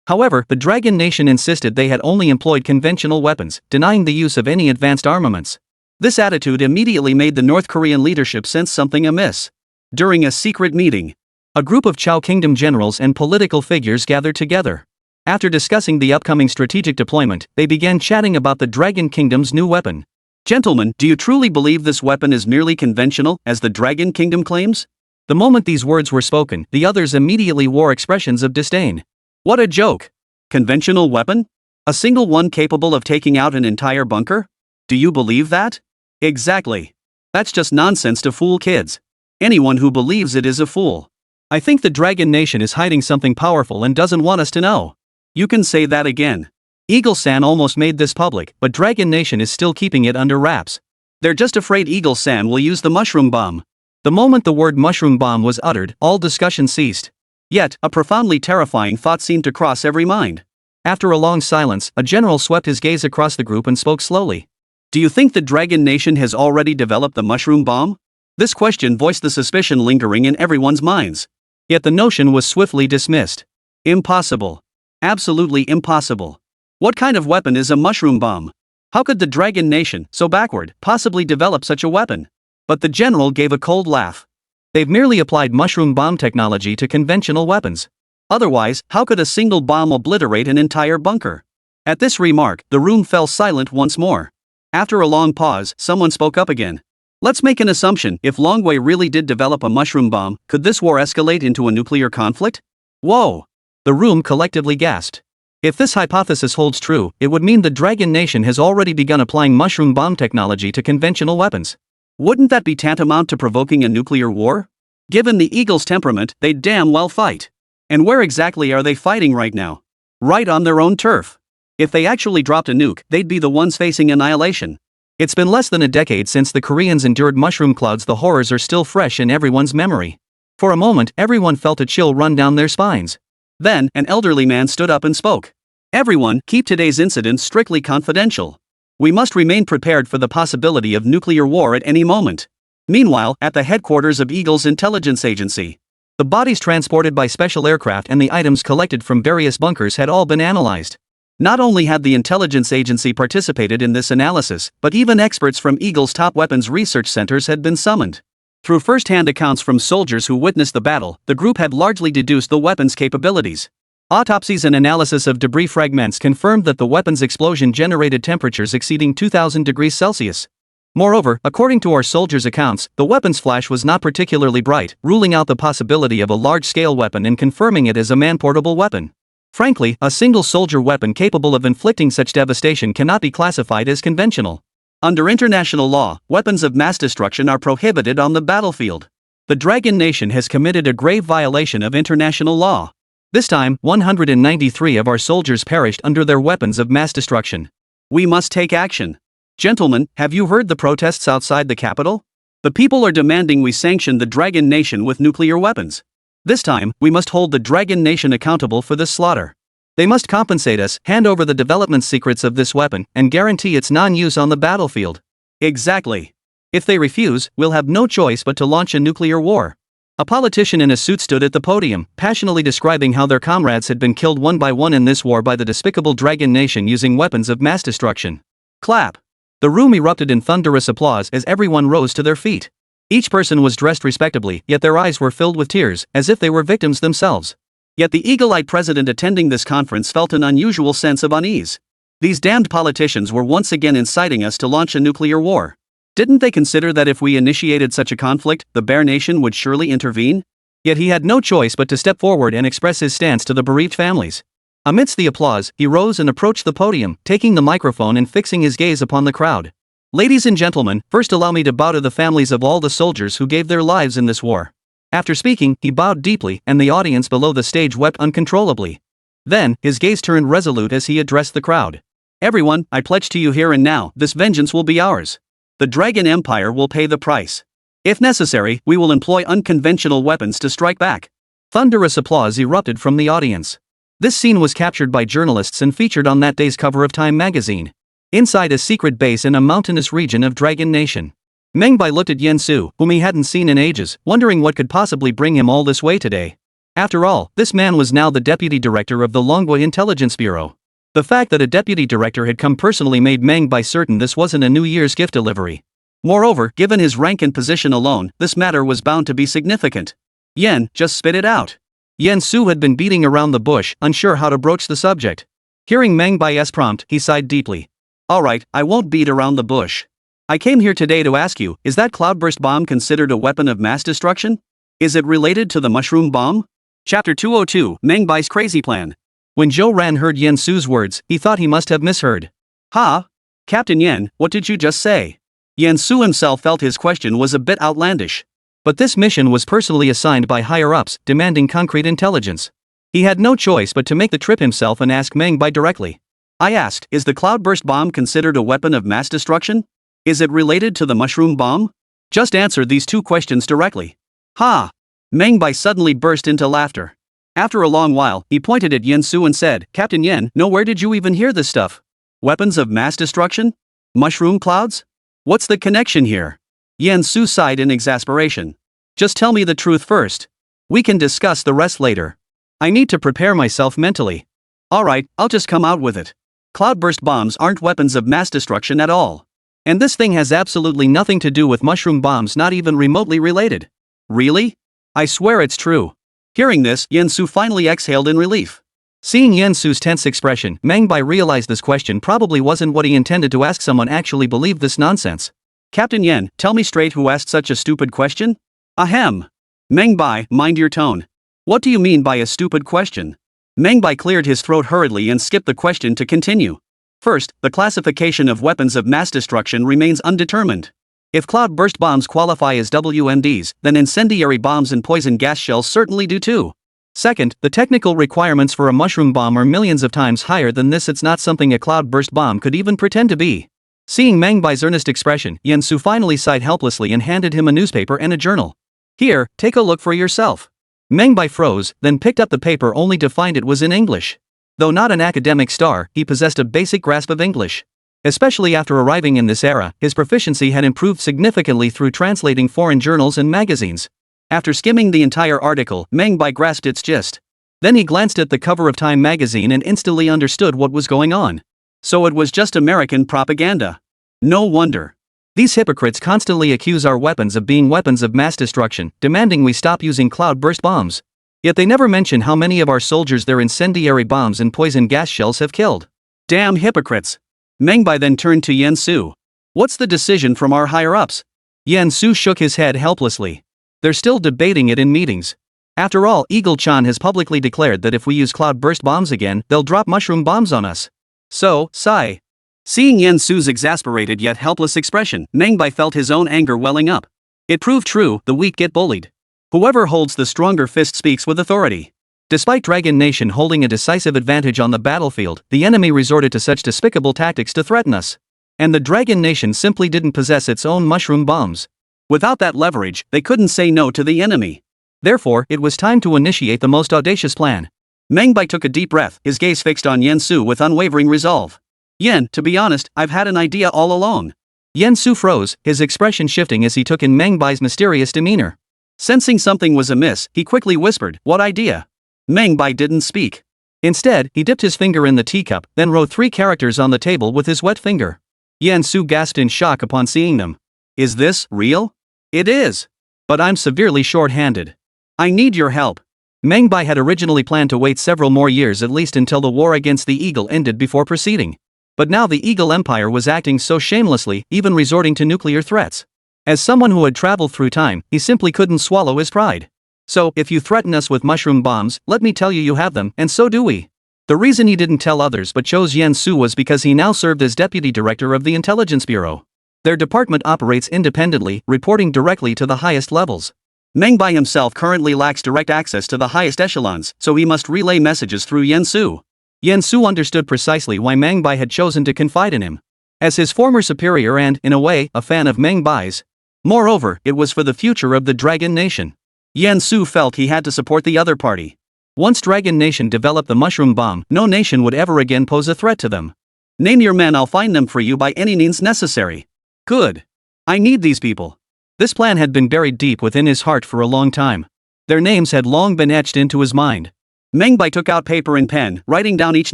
However, the Dragon Nation insisted they had only employed conventional weapons, denying the use of any advanced armaments. This attitude immediately made the North Korean leadership sense something amiss. During a secret meeting, a group of Chow Kingdom generals and political figures gathered together. After discussing the upcoming strategic deployment, they began chatting about the Dragon Kingdom's new weapon. "Gentlemen, do you truly believe this weapon is merely conventional, as the Dragon Kingdom claims?" The moment these words were spoken, the others immediately wore expressions of disdain. "What a joke! Conventional weapon? A single one capable of taking out an entire bunker? Do you believe that?" "Exactly. That's just nonsense to fool kids. Anyone who believes it is a fool. I think the Dragon Nation is hiding something powerful and doesn't want us to know." "You can say that again. Eagle-san almost made this public, but Dragon Nation is still keeping it under wraps. They're just afraid Eagle-san will use the mushroom bomb." The moment the word mushroom bomb was uttered, all discussion ceased. Yet, a profoundly terrifying thought seemed to cross every mind. After a long silence, a general swept his gaze across the group and spoke slowly. "Do you think the Dragon Nation has already developed the mushroom bomb?" This question voiced the suspicion lingering in everyone's minds. Yet the notion was swiftly dismissed. Impossible. Absolutely impossible. What kind of weapon is a mushroom bomb? How could the Dragon Nation, so backward, possibly develop such a weapon? But the general gave a cold laugh. They've merely applied mushroom bomb technology to conventional weapons. Otherwise, how could a single bomb obliterate an entire bunker? At this remark, the room fell silent once more. After a long pause, someone spoke up again. "Let's make an assumption. If Longwei really did develop a mushroom bomb, could this war escalate into a nuclear conflict?" Whoa! The room collectively gasped. If this hypothesis holds true, it would mean the Dragon Nation has already begun applying mushroom bomb technology to conventional weapons. Wouldn't that be tantamount to provoking a nuclear war? Given the Eagle's temperament, they'd damn well fight. And where exactly are they fighting right now? Right on their own turf. If they actually dropped a nuke, they'd be the ones facing annihilation. It's been less than a decade since the Koreans endured mushroom clouds. The horrors are still fresh in everyone's memory. For a moment, everyone felt a chill run down their spines. Then, an elderly man stood up and spoke. Everyone, keep today's incident strictly confidential. We must remain prepared for the possibility of nuclear war at any moment. Meanwhile, at the headquarters of Eagle's intelligence agency, the bodies transported by special aircraft and the items collected from various bunkers had all been analyzed. Not only had the intelligence agency participated in this analysis, but even experts from Eagle's top weapons research centers had been summoned. Through first-hand accounts from soldiers who witnessed the battle, the group had largely deduced the weapon's capabilities. Autopsies and analysis of debris fragments confirmed that the weapon's explosion generated temperatures exceeding 2000 degrees Celsius. Moreover, according to our soldiers' accounts, the weapon's flash was not particularly bright, ruling out the possibility of a large-scale weapon and confirming it as a man-portable weapon. Frankly, a single soldier weapon capable of inflicting such devastation cannot be classified as conventional. Under international law, weapons of mass destruction are prohibited on the battlefield. The Dragon Nation has committed a grave violation of international law. This time, 193 of our soldiers perished under their weapons of mass destruction. We must take action. Gentlemen, have you heard the protests outside the capital? The people are demanding we sanction the Dragon Nation with nuclear weapons. This time, we must hold the Dragon Nation accountable for this slaughter. They must compensate us, hand over the development secrets of this weapon, and guarantee its non-use on the battlefield. Exactly. If they refuse, we'll have no choice but to launch a nuclear war. A politician in a suit stood at the podium, passionately describing how their comrades had been killed one by one in this war by the despicable Dragon Nation using weapons of mass destruction. Clap. The room erupted in thunderous applause as everyone rose to their feet. Each person was dressed respectably, yet their eyes were filled with tears, as if they were victims themselves. Yet the eagle-eyed president attending this conference felt an unusual sense of unease. These damned politicians were once again inciting us to launch a nuclear war. Didn't they consider that if we initiated such a conflict, the Bear Nation would surely intervene? Yet he had no choice but to step forward and express his stance to the bereaved families. Amidst the applause, he rose and approached the podium, taking the microphone and fixing his gaze upon the crowd. Ladies and gentlemen, first allow me to bow to the families of all the soldiers who gave their lives in this war. After speaking, he bowed deeply, and the audience below the stage wept uncontrollably. Then, his gaze turned resolute as he addressed the crowd. Everyone, I pledge to you here and now, this vengeance will be ours. The Dragon Empire will pay the price. If necessary, we will employ unconventional weapons to strike back. Thunderous applause erupted from the audience. This scene was captured by journalists and featured on that day's cover of Time magazine. Inside a secret base in a mountainous region of Dragon Nation, Meng Bai looked at Yen Su, whom he hadn't seen in ages, wondering what could possibly bring him all this way today. After all, this man was now the deputy director of the Longwa Intelligence Bureau. The fact that a deputy director had come personally made Meng Bai certain this wasn't a New Year's gift delivery. Moreover, given his rank and position alone, this matter was bound to be significant. Yen, just spit it out. Yen Su had been beating around the bush, unsure how to broach the subject. Hearing Meng Bai's prompt, he sighed deeply. Alright, I won't beat around the bush. I came here today to ask you, is that cloudburst bomb considered a weapon of mass destruction? Is it related to the mushroom bomb? Chapter 202, Meng Bai's Crazy Plan. When Zhou Ran heard Yen Su's words, he thought he must have misheard. Ha? Captain Yen, what did you just say? Yen Su himself felt his question was a bit outlandish. But this mission was personally assigned by higher-ups, demanding concrete intelligence. He had no choice but to make the trip himself and ask Meng Bai directly. I asked, is the cloudburst bomb considered a weapon of mass destruction? Is it related to the mushroom bomb? Just answer these two questions directly. Ha! Meng Bai suddenly burst into laughter. After a long while, he pointed at Yen Su and said, Captain Yen, no, where did you even hear this stuff? Weapons of mass destruction? Mushroom clouds? What's the connection here? Yen Su sighed in exasperation. Just tell me the truth first. We can discuss the rest later. I need to prepare myself mentally. Alright, I'll just come out with it. Cloudburst bombs aren't weapons of mass destruction at all. And this thing has absolutely nothing to do with mushroom bombs, not even remotely related. Really? I swear it's true. Hearing this, Yen Su finally exhaled in relief. Seeing Yen Su's tense expression, Meng Bai realized this question probably wasn't what he intended to ask. Someone actually believed this nonsense. Captain Yen, tell me straight, who asked such a stupid question? Ahem. Meng Bai, mind your tone. What do you mean by a stupid question? Meng Bai cleared his throat hurriedly and skipped the question to continue. First, the classification of weapons of mass destruction remains undetermined. If cloud-burst bombs qualify as WMDs, then incendiary bombs and poison gas shells certainly do too. Second, the technical requirements for a mushroom bomb are millions of times higher than this. It's not something a cloud-burst bomb could even pretend to be. Seeing Meng Bai's earnest expression, Yen Su finally sighed helplessly and handed him a newspaper and a journal. Here, take a look for yourself. Meng Bai froze, then picked up the paper only to find it was in English. Though not an academic star, he possessed a basic grasp of English. Especially after arriving in this era, his proficiency had improved significantly through translating foreign journals and magazines. After skimming the entire article, Meng Bai grasped its gist. Then he glanced at the cover of Time magazine and instantly understood what was going on. So it was just American propaganda. No wonder. These hypocrites constantly accuse our weapons of being weapons of mass destruction, demanding we stop using cloudburst bombs. Yet they never mention how many of our soldiers their incendiary bombs and poison gas shells have killed. Damn hypocrites. Meng Bai then turned to Yen Su. What's the decision from our higher-ups? Yen Su shook his head helplessly. They're still debating it in meetings. After all, Eagle-chan has publicly declared that if we use cloudburst bombs again, they'll drop mushroom bombs on us. So, sigh. Seeing Yen Su's exasperated yet helpless expression, Meng Bai felt his own anger welling up. It proved true, the weak get bullied. Whoever holds the stronger fist speaks with authority. Despite Dragon Nation holding a decisive advantage on the battlefield, the enemy resorted to such despicable tactics to threaten us. And the Dragon Nation simply didn't possess its own mushroom bombs. Without that leverage, they couldn't say no to the enemy. Therefore, it was time to initiate the most audacious plan. Meng Bai took a deep breath, his gaze fixed on Yen Su with unwavering resolve. Yen, to be honest, I've had an idea all along. Yen Su froze, his expression shifting as he took in Meng Bai's mysterious demeanor. Sensing something was amiss, he quickly whispered, "What idea?" Meng Bai didn't speak. Instead, he dipped his finger in the teacup, then wrote 3 characters on the table with his wet finger. Yen Su gasped in shock upon seeing them. Is this real? It is. But I'm severely short-handed. I need your help. Meng Bai had originally planned to wait several more years at least until the war against the Eagle ended before proceeding. But now the Eagle Empire was acting so shamelessly, even resorting to nuclear threats. As someone who had traveled through time, he simply couldn't swallow his pride. So, if you threaten us with mushroom bombs, let me tell you you have them, and so do we. The reason he didn't tell others but chose Yen Su was because he now served as deputy director of the Intelligence Bureau. Their department operates independently, reporting directly to the highest levels. Meng Bai himself currently lacks direct access to the highest echelons, so he must relay messages through Yen Su. Yen Su understood precisely why Meng Bai had chosen to confide in him. As his former superior and, in a way, a fan of Meng Bai's. Moreover, it was for the future of the Dragon Nation. Yen Su felt he had to support the other party. Once Dragon Nation developed the mushroom bomb, no nation would ever again pose a threat to them. Name your men, I'll find them for you by any means necessary. Good. I need these people. This plan had been buried deep within his heart for a long time. Their names had long been etched into his mind. Meng Bai took out paper and pen, writing down each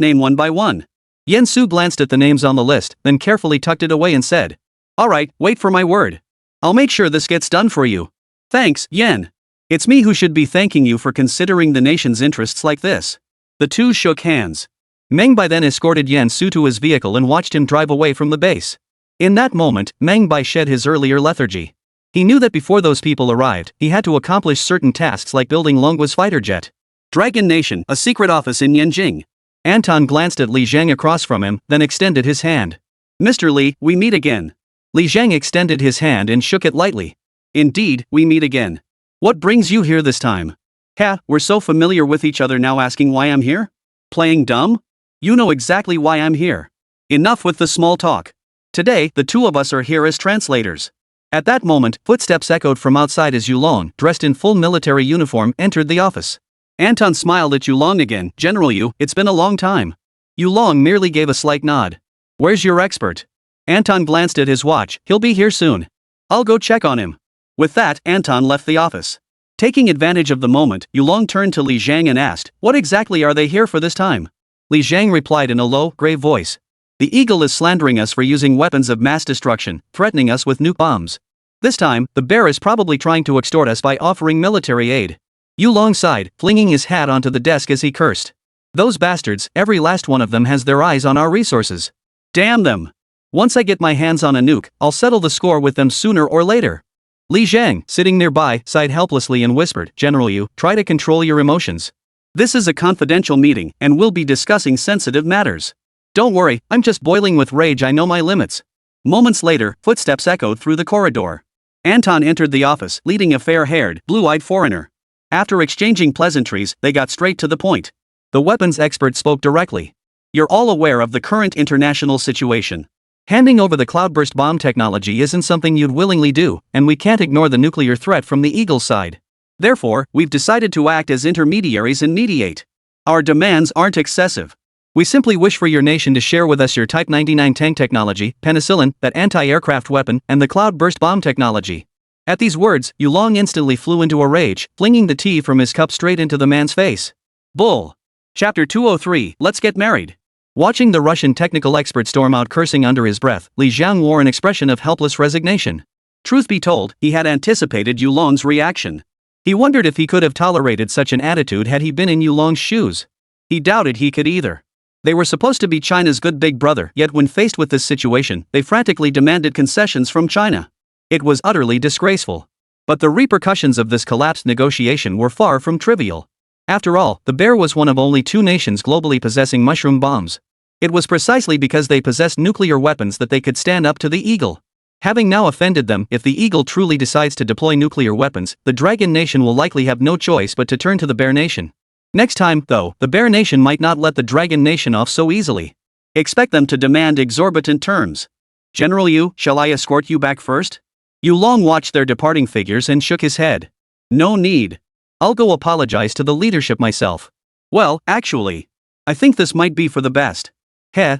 name one by one. Yen Su glanced at the names on the list, then carefully tucked it away and said, "All right, wait for my word. I'll make sure this gets done for you." "Thanks, Yen. It's me who should be thanking you for considering the nation's interests like this." The two shook hands. Meng Bai then escorted Yen Su to his vehicle and watched him drive away from the base. In that moment, Meng Bai shed his earlier lethargy. He knew that before those people arrived, he had to accomplish certain tasks like building Longwa's fighter jet. Dragon Nation, a secret office in Yanjing. Anton glanced at Li Zhang across from him, then extended his hand. "Mr. Li, we meet again." Li Zhang extended his hand and shook it lightly. "Indeed, we meet again. What brings you here this time?" "Ha, we're so familiar with each other now, asking why I'm here? Playing dumb? You know exactly why I'm here. Enough with the small talk. Today, the two of us are here as translators." At that moment, footsteps echoed from outside as Yulong, dressed in full military uniform, entered the office. Anton smiled at Yulong again. "General Yu, it's been a long time." Yulong merely gave a slight nod. "Where's your expert?" Anton glanced at his watch. "He'll be here soon. I'll go check on him." With that, Anton left the office. Taking advantage of the moment, Yulong turned to Li Zhang and asked, "What exactly are they here for this time?" Li Zhang replied in a low, grave voice. "The Eagle is slandering us for using weapons of mass destruction, threatening us with nuke bombs. This time, the bear is probably trying to extort us by offering military aid." Yulong sighed, flinging his hat onto the desk as he cursed. "Those bastards, every last one of them has their eyes on our resources. Damn them. Once I get my hands on a nuke, I'll settle the score with them sooner or later." Li Zhang, sitting nearby, sighed helplessly and whispered, "General Yu, try to control your emotions. This is a confidential meeting, and we'll be discussing sensitive matters. Don't worry, I'm just boiling with rage, I know my limits." Moments later, footsteps echoed through the corridor. Anton entered the office, leading a fair-haired, blue-eyed foreigner. After exchanging pleasantries, they got straight to the point. The weapons expert spoke directly. "You're all aware of the current international situation. Handing over the cloudburst bomb technology isn't something you'd willingly do, and we can't ignore the nuclear threat from the Eagle side. Therefore, we've decided to act as intermediaries and mediate. Our demands aren't excessive. We simply wish for your nation to share with us your Type 99 tank technology, penicillin, that anti-aircraft weapon, and the cloud-burst bomb technology. At these words, Yulong instantly flew into a rage, flinging the tea from his cup straight into the man's face. Bull. Chapter 203, Let's Get Married. Watching the Russian technical expert storm out cursing under his breath, Li Jiang wore an expression of helpless resignation. Truth be told, he had anticipated Yulong's reaction. He wondered if he could have tolerated such an attitude had he been in Yulong's shoes. He doubted he could either. They were supposed to be China's good big brother, yet when faced with this situation, they frantically demanded concessions from China. It was utterly disgraceful. But the repercussions of this collapsed negotiation were far from trivial. After all, the Bear was one of only 2 nations globally possessing mushroom bombs. It was precisely because they possessed nuclear weapons that they could stand up to the Eagle. Having now offended them, if the Eagle truly decides to deploy nuclear weapons, the Dragon Nation will likely have no choice but to turn to the Bear Nation. Next time, though, the Bear Nation might not let the Dragon Nation off so easily. Expect them to demand exorbitant terms. General Yu, shall I escort you back first? Yulong watched their departing figures and shook his head. No need. I'll go apologize to the leadership myself. Well, actually, I think this might be for the best.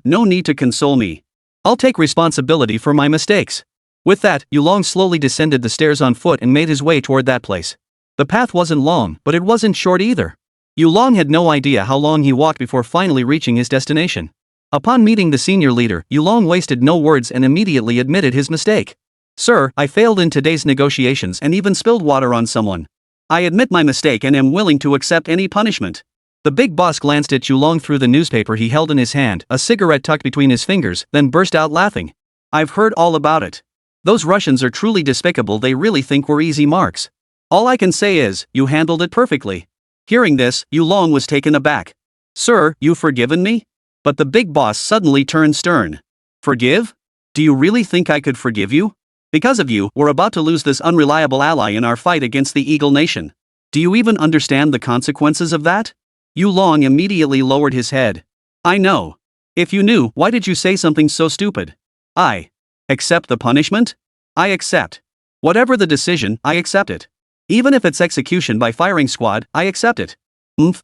No need to console me. I'll take responsibility for my mistakes. With that, Yulong slowly descended the stairs on foot and made his way toward that place. The path wasn't long, but it wasn't short either. Yulong had no idea how long he walked before finally reaching his destination. Upon meeting the senior leader, Yulong wasted no words and immediately admitted his mistake. Sir, I failed in today's negotiations and even spilled water on someone. I admit my mistake and am willing to accept any punishment. The big boss glanced at Yulong through the newspaper he held in his hand, a cigarette tucked between his fingers, then burst out laughing. I've heard all about it. Those Russians are truly despicable. They really think we're easy marks. All I can say is, you handled it perfectly. Hearing this, Yulong was taken aback. Sir, you've forgiven me? But the big boss suddenly turned stern. Forgive? Do you really think I could forgive you? Because of you, we're about to lose this unreliable ally in our fight against the Eagle Nation. Do you even understand the consequences of that? Yulong immediately lowered his head. I know. If you knew, why did you say something so stupid? I accept the punishment? I accept. Whatever the decision, I accept it. Even if it's execution by firing squad, I accept it.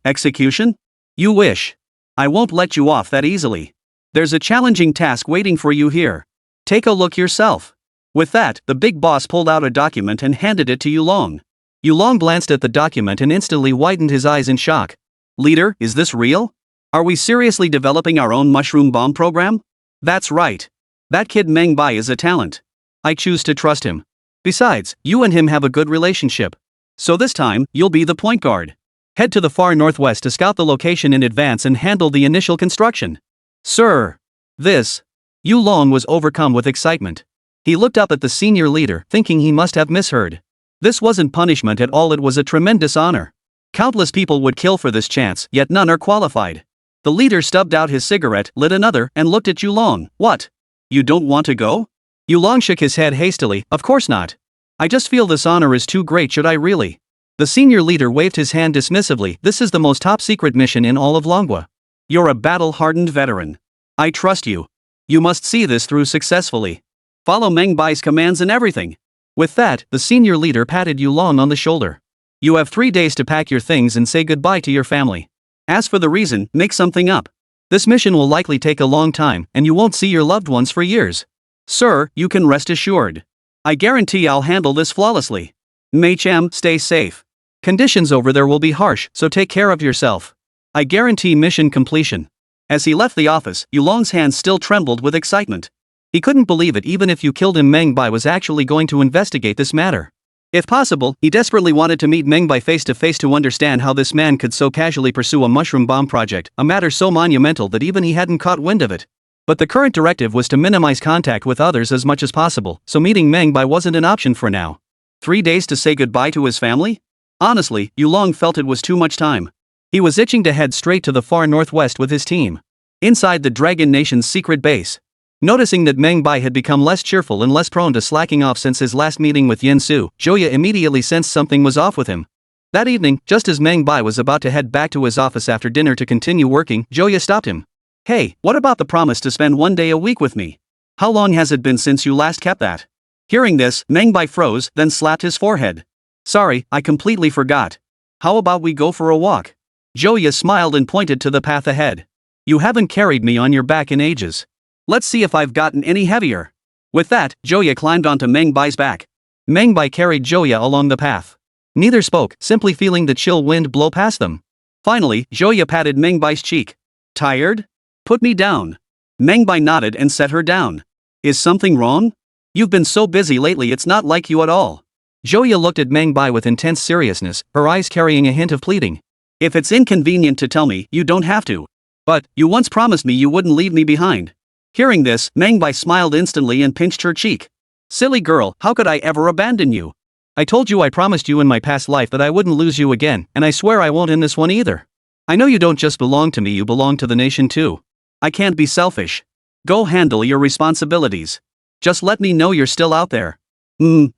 Execution? You wish. I won't let you off that easily. There's a challenging task waiting for you here. Take a look yourself. With that, the big boss pulled out a document and handed it to Yulong. Yulong glanced at the document and instantly widened his eyes in shock. Leader, is this real? Are we seriously developing our own mushroom bomb program? That's right. That kid Meng Bai is a talent. I choose to trust him. Besides, you and him have a good relationship. So this time, you'll be the point guard. Head to the far northwest to scout the location in advance and handle the initial construction. Sir. This. Yulong was overcome with excitement. He looked up at the senior leader, thinking he must have misheard. This wasn't punishment at all, it was a tremendous honor. Countless people would kill for this chance, yet none are qualified. The leader stubbed out his cigarette, lit another, and looked at Yulong. What? You don't want to go? Yulong shook his head hastily. Of course not. I just feel this honor is too great, should I really? The senior leader waved his hand dismissively. This is the most top-secret mission in all of Longwa. You're a battle-hardened veteran. I trust you. You must see this through successfully. Follow Meng Bai's commands and everything. With that, the senior leader patted Yulong on the shoulder. You have 3 days to pack your things and say goodbye to your family. As for the reason, make something up. This mission will likely take a long time, and you won't see your loved ones for years. Sir, you can rest assured. I guarantee I'll handle this flawlessly. Mei-cham, stay safe. Conditions over there will be harsh, so take care of yourself. I guarantee mission completion. As he left the office, Yulong's hands still trembled with excitement. He couldn't believe it. Even if you killed him, Meng Bai was actually going to investigate this matter. If possible, he desperately wanted to meet Meng Bai face to face to understand how this man could so casually pursue a mushroom bomb project, a matter so monumental that even he hadn't caught wind of it. But the current directive was to minimize contact with others as much as possible, so meeting Meng Bai wasn't an option for now. 3 days to say goodbye to his family? Honestly, Yulong felt it was too much time. He was itching to head straight to the far northwest with his team. Inside the Dragon Nation's secret base. Noticing that Meng Bai had become less cheerful and less prone to slacking off since his last meeting with Yin Su, Joya immediately sensed something was off with him. That evening, just as Meng Bai was about to head back to his office after dinner to continue working, Joya stopped him. Hey, what about the promise to spend 1 day a week with me? How long has it been since you last kept that? Hearing this, Meng Bai froze, then slapped his forehead. Sorry, I completely forgot. How about we go for a walk? Joya smiled and pointed to the path ahead. You haven't carried me on your back in ages. Let's see if I've gotten any heavier. With that, Joya climbed onto Meng Bai's back. Meng Bai carried Joya along the path. Neither spoke, simply feeling the chill wind blow past them. Finally, Joya patted Meng Bai's cheek. Tired? Put me down. Meng Bai nodded and set her down. Is something wrong? You've been so busy lately it's not like you at all. Joya looked at Meng Bai with intense seriousness, her eyes carrying a hint of pleading. If it's inconvenient to tell me, you don't have to. But, you once promised me you wouldn't leave me behind. Hearing this, Meng Bai smiled instantly and pinched her cheek. Silly girl, how could I ever abandon you? I told you I promised you in my past life that I wouldn't lose you again, and I swear I won't in this one either. I know you don't just belong to me, you belong to the nation too. I can't be selfish. Go handle your responsibilities. Just let me know you're still out there.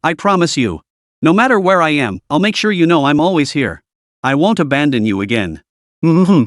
I promise you. No matter where I am, I'll make sure you know I'm always here. I won't abandon you again.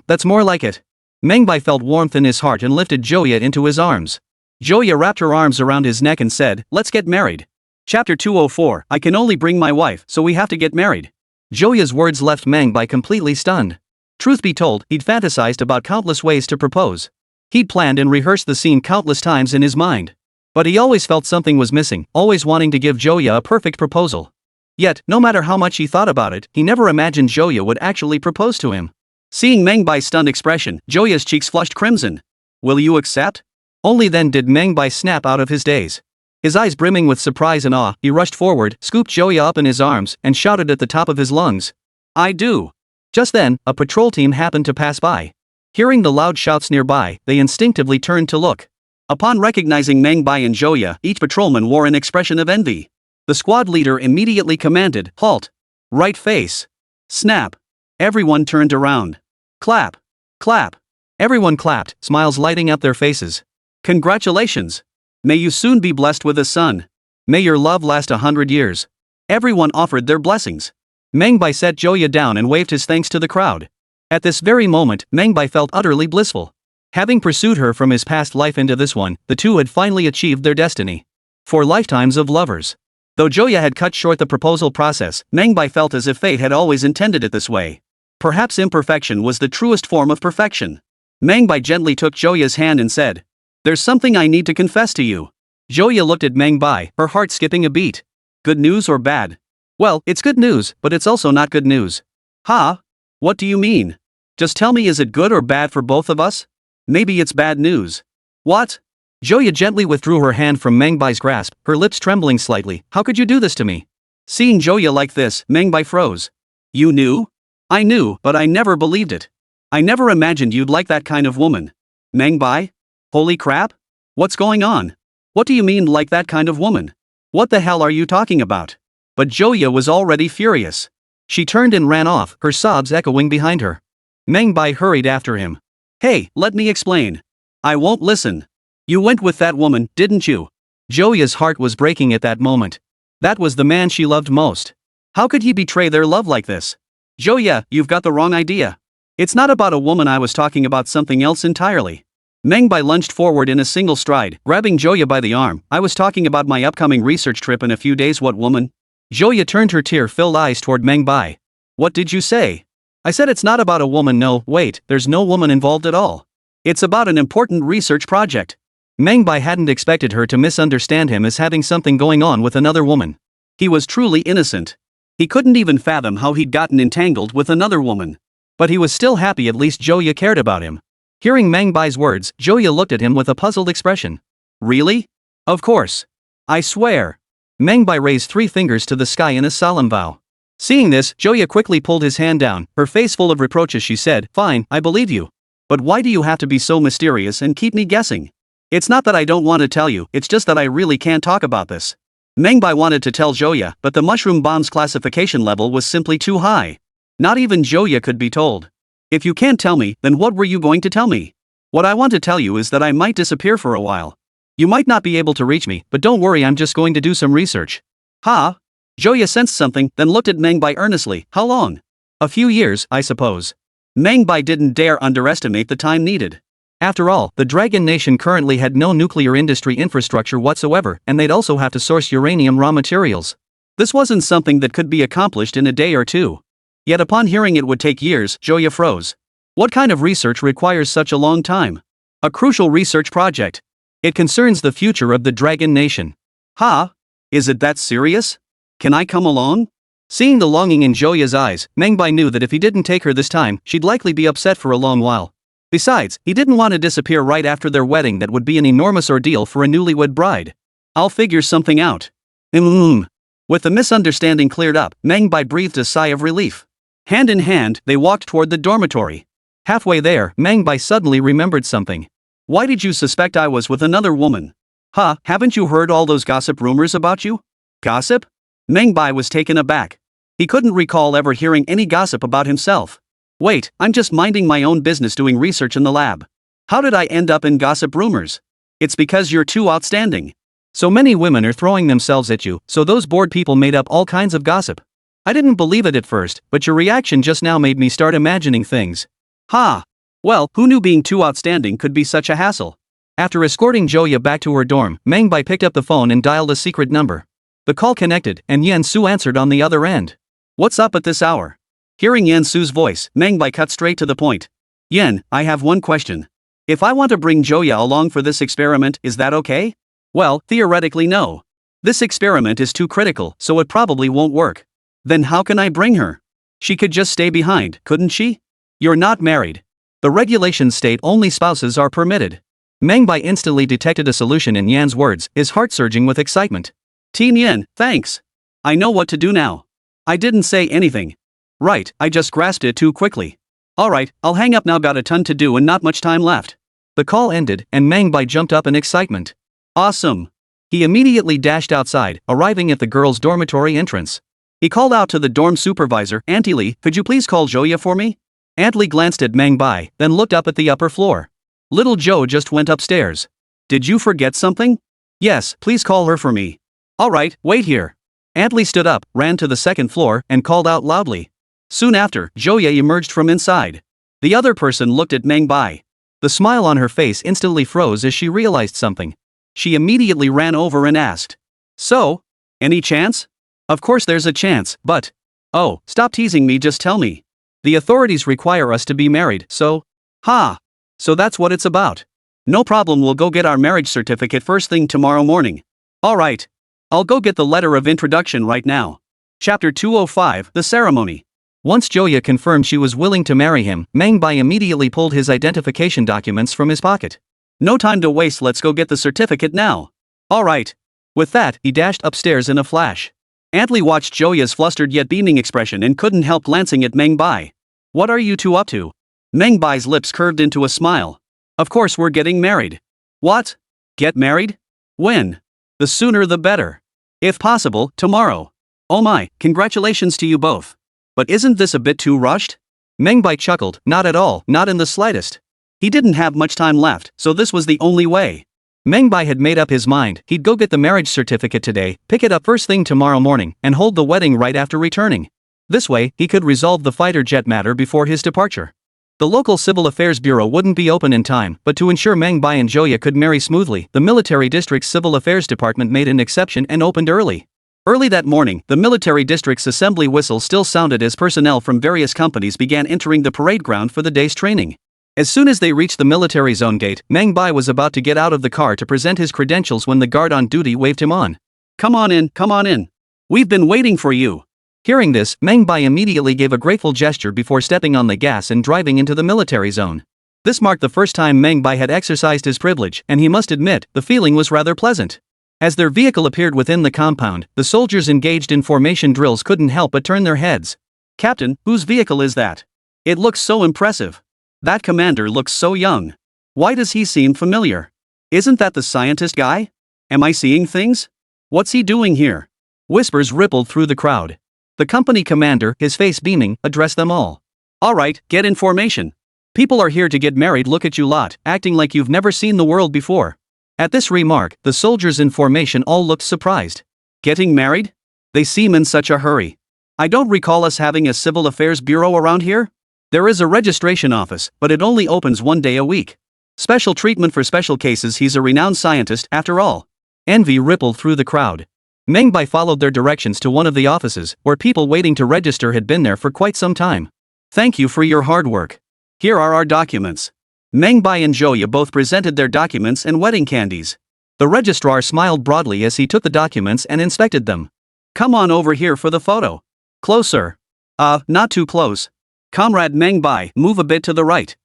That's more like it. Meng Bai felt warmth in his heart and lifted Joya into his arms. Joya wrapped her arms around his neck and said, let's get married. Chapter 204, I can only bring my wife, so we have to get married. Joya's words left Meng Bai completely stunned. Truth be told, he'd fantasized about countless ways to propose. He'd planned and rehearsed the scene countless times in his mind. But he always felt something was missing, always wanting to give Joya a perfect proposal. Yet, no matter how much he thought about it, he never imagined Joya would actually propose to him. Seeing Meng Bai's stunned expression, Joya's cheeks flushed crimson. Will you accept? Only then did Meng Bai snap out of his daze. His eyes brimming with surprise and awe, he rushed forward, scooped Joya up in his arms, and shouted at the top of his lungs. I do. Just then, a patrol team happened to pass by. Hearing the loud shouts nearby, they instinctively turned to look. Upon recognizing Meng Bai and Joya, each patrolman wore an expression of envy. The squad leader immediately commanded, halt. Right face. Snap. Everyone turned around. Clap. Clap. Everyone clapped, smiles lighting up their faces. Congratulations. May you soon be blessed with a son. May your love last 100 years. Everyone offered their blessings. Meng Bai set Joya down and waved his thanks to the crowd. At this very moment, Meng Bai felt utterly blissful. Having pursued her from his past life into this one, the two had finally achieved their destiny. 4 lifetimes of lovers. Though Joya had cut short the proposal process, Meng Bai felt as if fate had always intended it this way. Perhaps imperfection was the truest form of perfection. Meng Bai gently took Joya's hand and said, there's something I need to confess to you. Joya looked at Meng Bai, her heart skipping a beat. Good news or bad? Well, it's good news, but it's also not good news. Huh? What do you mean? Just tell me, is it good or bad for both of us? Maybe it's bad news. What? Joya gently withdrew her hand from Meng Bai's grasp, her lips trembling slightly. How could you do this to me? Seeing Joya like this, Meng Bai froze. You knew? I knew, but I never believed it. I never imagined you'd like that kind of woman. Meng Bai? Holy crap? What's going on? What do you mean like that kind of woman? What the hell are you talking about? But Joya was already furious. She turned and ran off, her sobs echoing behind her. Meng Bai hurried after him. Hey, let me explain. I won't listen. You went with that woman, didn't you? Joya's heart was breaking at that moment. That was the man she loved most. How could he betray their love like this? Joya, you've got the wrong idea. It's not about a woman, I was talking about something else entirely. Meng Bai lunged forward in a single stride, grabbing Joya by the arm. I was talking about my upcoming research trip in a few days. What woman? Joya turned her tear-filled eyes toward Meng Bai. What did you say? I said it's not about a woman. No, wait, there's no woman involved at all. It's about an important research project. Meng Bai hadn't expected her to misunderstand him as having something going on with another woman. He was truly innocent. He couldn't even fathom how he'd gotten entangled with another woman. But he was still happy at least Joya cared about him. Hearing Meng Bai's words, Joya looked at him with a puzzled expression. Really? Of course. I swear. Meng Bai raised 3 fingers to the sky in a solemn vow. Seeing this, Joya quickly pulled his hand down, her face full of reproaches. She said, fine, I believe you. But why do you have to be so mysterious and keep me guessing? It's not that I don't want to tell you, it's just that I really can't talk about this. Meng Bai wanted to tell Joya, but the mushroom bomb's classification level was simply too high. Not even Joya could be told. If you can't tell me, then what were you going to tell me? What I want to tell you is that I might disappear for a while. You might not be able to reach me, but don't worry, I'm just going to do some research. Huh? Joya sensed something, then looked at Meng Bai earnestly. How long? A few years, I suppose. Meng Bai didn't dare underestimate the time needed. After all, the Dragon Nation currently had no nuclear industry infrastructure whatsoever, and they'd also have to source uranium raw materials. This wasn't something that could be accomplished in a day or two. Yet upon hearing it would take years, Joya froze. What kind of research requires such a long time? A crucial research project. It concerns the future of the Dragon Nation. Ha? Is it that serious? Can I come along? Seeing the longing in Joya's eyes, Meng Bai knew that if he didn't take her this time, she'd likely be upset for a long while. Besides, he didn't want to disappear right after their wedding. That would be an enormous ordeal for a newlywed bride. I'll figure something out. With the misunderstanding cleared up, Meng Bai breathed a sigh of relief. Hand in hand, they walked toward the dormitory. Halfway there, Meng Bai suddenly remembered something. Why did you suspect I was with another woman? Huh, haven't you heard all those gossip rumors about you? Gossip? Meng Bai was taken aback. He couldn't recall ever hearing any gossip about himself. Wait, I'm just minding my own business doing research in the lab. How did I end up in gossip rumors? It's because you're too outstanding. So many women are throwing themselves at you, so those bored people made up all kinds of gossip. I didn't believe it at first, but your reaction just now made me start imagining things. Ha! Well, who knew being too outstanding could be such a hassle? After escorting Joya back to her dorm, Meng Bai picked up the phone and dialed a secret number. The call connected, and Yan Su answered on the other end. What's up at this hour? Hearing Yan Su's voice, Meng Bai cut straight to the point. Yan, I have one question. If I want to bring Joya along for this experiment, is that okay? Well, theoretically no. This experiment is too critical, so it probably won't work. Then how can I bring her? She could just stay behind, couldn't she? You're not married. The regulations state only spouses are permitted. Meng Bai instantly detected a solution in Yan's words, his heart surging with excitement. Teen Yan, thanks. I know what to do now. I didn't say anything. Right, I just grasped it too quickly. Alright, I'll hang up now, got a ton to do and not much time left. The call ended, and Meng Bai jumped up in excitement. Awesome. He immediately dashed outside, arriving at the girls' dormitory entrance. He called out to the dorm supervisor, Auntie Lee, could you please call Joya for me? Aunt Lee glanced at Meng Bai, then looked up at the upper floor. Little Joe just went upstairs. Did you forget something? Yes, please call her for me. Alright, wait here. Aunt Lee stood up, ran to the second floor, and called out loudly. Soon after, Joya emerged from inside. The other person looked at Meng Bai. The smile on her face instantly froze as she realized something. She immediately ran over and asked. So? Any chance? Of course there's a chance, but... Oh, stop teasing me, just tell me. The authorities require us to be married, so... Ha! So that's what it's about. No problem, we'll go get our marriage certificate first thing tomorrow morning. Alright. I'll go get the letter of introduction right now. Chapter 205, The Ceremony. Once Joya confirmed she was willing to marry him, Meng Bai immediately pulled his identification documents from his pocket. No time to waste, let's go get the certificate now. Alright. With that, he dashed upstairs in a flash. Aunt Lee watched Joya's flustered yet beaming expression and couldn't help glancing at Meng Bai. What are you two up to? Meng Bai's lips curved into a smile. Of course we're getting married. What? Get married? When? The sooner the better. If possible, tomorrow. Oh my, congratulations to you both. But isn't this a bit too rushed? Meng Bai chuckled, not at all, not in the slightest. He didn't have much time left, so this was the only way. Meng Bai had made up his mind, he'd go get the marriage certificate today, pick it up first thing tomorrow morning, and hold the wedding right after returning. This way, he could resolve the fighter jet matter before his departure. The local civil affairs bureau wouldn't be open in time, but to ensure Meng Bai and Joya could marry smoothly, the military district's civil affairs department made an exception and opened early. Early that morning, the military district's assembly whistle still sounded as personnel from various companies began entering the parade ground for the day's training. As soon as they reached the military zone gate, Meng Bai was about to get out of the car to present his credentials when the guard on duty waved him on. Come on in, come on in. We've been waiting for you. Hearing this, Meng Bai immediately gave a grateful gesture before stepping on the gas and driving into the military zone. This marked the first time Meng Bai had exercised his privilege, and he must admit, the feeling was rather pleasant. As their vehicle appeared within the compound, the soldiers engaged in formation drills couldn't help but turn their heads. Captain, whose vehicle is that? It looks so impressive. That commander looks so young. Why does he seem familiar? Isn't that the scientist guy? Am I seeing things? What's he doing here? Whispers rippled through the crowd. The company commander, his face beaming, addressed them all. Alright, get in formation. People are here to get married, look at you lot, acting like you've never seen the world before. At this remark, the soldiers in formation all looked surprised. Getting married? They seem in such a hurry. I don't recall us having a civil affairs bureau around here. There is a registration office, but it only opens one day a week. Special treatment for special cases, he's a renowned scientist after all. Envy rippled through the crowd. Meng Bai followed their directions to one of the offices, where people waiting to register had been there for quite some time. Thank you for your hard work. Here are our documents. Meng Bai and Joya both presented their documents and wedding candies. The registrar smiled broadly as he took the documents and inspected them. Come on over here for the photo. Closer. Not too close. Comrade Meng Bai, move a bit to the right.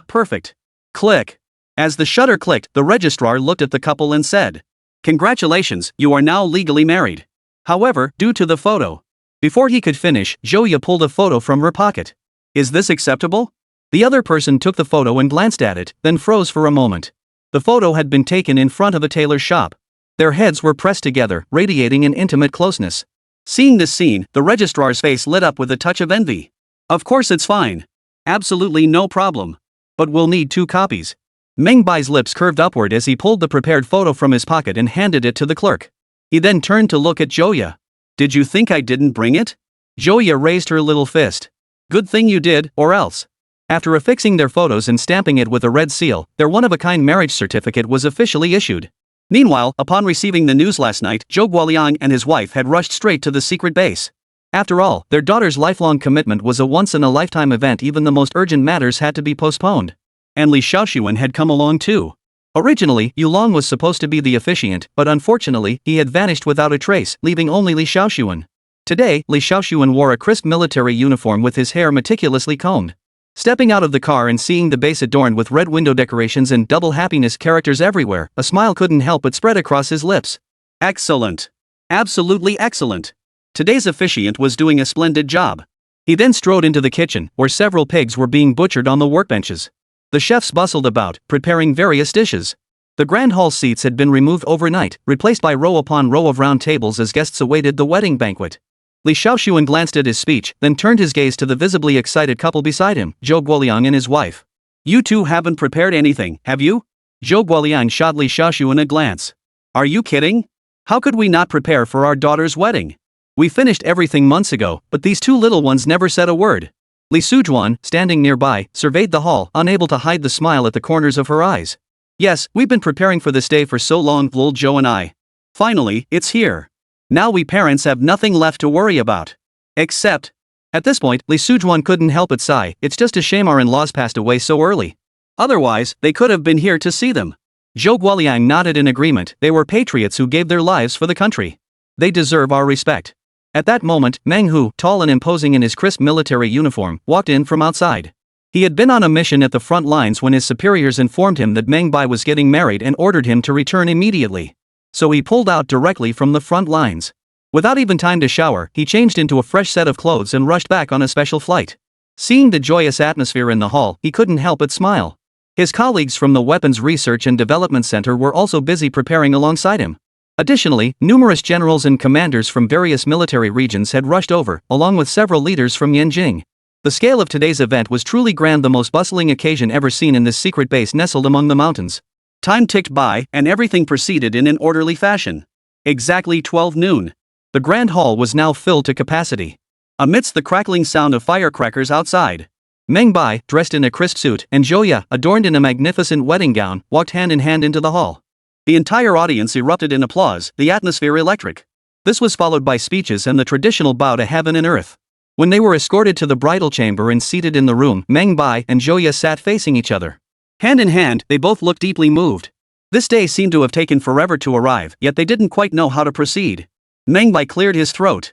Perfect. Click. As the shutter clicked, the registrar looked at the couple and said, Congratulations, you are now legally married. However, due to the photo. Before he could finish, Joya pulled a photo from her pocket. Is this acceptable? The other person took the photo and glanced at it, then froze for a moment. The photo had been taken in front of a tailor's shop. Their heads were pressed together, radiating an intimate closeness. Seeing this scene, the registrar's face lit up with a touch of envy. Of course it's fine. Absolutely no problem. But we'll need 2 copies. Meng Bai's lips curved upward as he pulled the prepared photo from his pocket and handed it to the clerk. He then turned to look at Joya. Did you think I didn't bring it? Joya raised her little fist. Good thing you did, or else. After affixing their photos and stamping it with a red seal, their one-of-a-kind marriage certificate was officially issued. Meanwhile, upon receiving the news last night, Zhou Guoliang and his wife had rushed straight to the secret base. After all, their daughter's lifelong commitment was a once-in-a-lifetime event. Even the most urgent matters had to be postponed. And Li Shaoxuan had come along too. Originally, Yulong was supposed to be the officiant, but unfortunately, he had vanished without a trace, leaving only Li Shaoxuan. Today, Li Shaoxuan wore a crisp military uniform with his hair meticulously combed. Stepping out of the car and seeing the base adorned with red window decorations and double happiness characters everywhere, a smile couldn't help but spread across his lips. Excellent. Absolutely excellent. Today's officiant was doing a splendid job. He then strode into the kitchen, where several pigs were being butchered on the workbenches. The chefs bustled about, preparing various dishes. The grand hall seats had been removed overnight, replaced by row upon row of round tables as guests awaited the wedding banquet. Li Shaoxuan glanced at his speech, then turned his gaze to the visibly excited couple beside him, Zhou Guoliang and his wife. You two haven't prepared anything, have you? Zhou Guoliang shot Li Shaoxuan a glance. Are you kidding? How could we not prepare for our daughter's wedding? We finished everything months ago, but these 2 little ones never said a word. Li Sujuan, standing nearby, surveyed the hall, unable to hide the smile at the corners of her eyes. Yes, we've been preparing for this day for so long, Lil Zhou and I. Finally, it's here. Now we parents have nothing left to worry about. Except. At this point, Li Sujuan couldn't help but sigh. It's just a shame our in-laws passed away so early. Otherwise, they could have been here to see them. Zhou Guoliang nodded in agreement. They were patriots who gave their lives for the country. They deserve our respect. At that moment, Meng Hu, tall and imposing in his crisp military uniform, walked in from outside. He had been on a mission at the front lines when his superiors informed him that Meng Bai was getting married and ordered him to return immediately. So he pulled out directly from the front lines. Without even time to shower, he changed into a fresh set of clothes and rushed back on a special flight. Seeing the joyous atmosphere in the hall, he couldn't help but smile. His colleagues from the Weapons Research and Development Center were also busy preparing alongside him. Additionally, numerous generals and commanders from various military regions had rushed over, along with several leaders from Yanjing. The scale of today's event was truly grand, the most bustling occasion ever seen in this secret base nestled among the mountains. Time ticked by, and everything proceeded in an orderly fashion. Exactly 12 noon. The grand hall was now filled to capacity. Amidst the crackling sound of firecrackers outside, Meng Bai, dressed in a crisp suit, and Joya, adorned in a magnificent wedding gown, walked hand in hand into the hall. The entire audience erupted in applause, the atmosphere electric. This was followed by speeches and the traditional bow to heaven and earth. When they were escorted to the bridal chamber and seated in the room, Meng Bai and Joya sat facing each other. Hand in hand, they both looked deeply moved. This day seemed to have taken forever to arrive, yet they didn't quite know how to proceed. Meng Bai cleared his throat,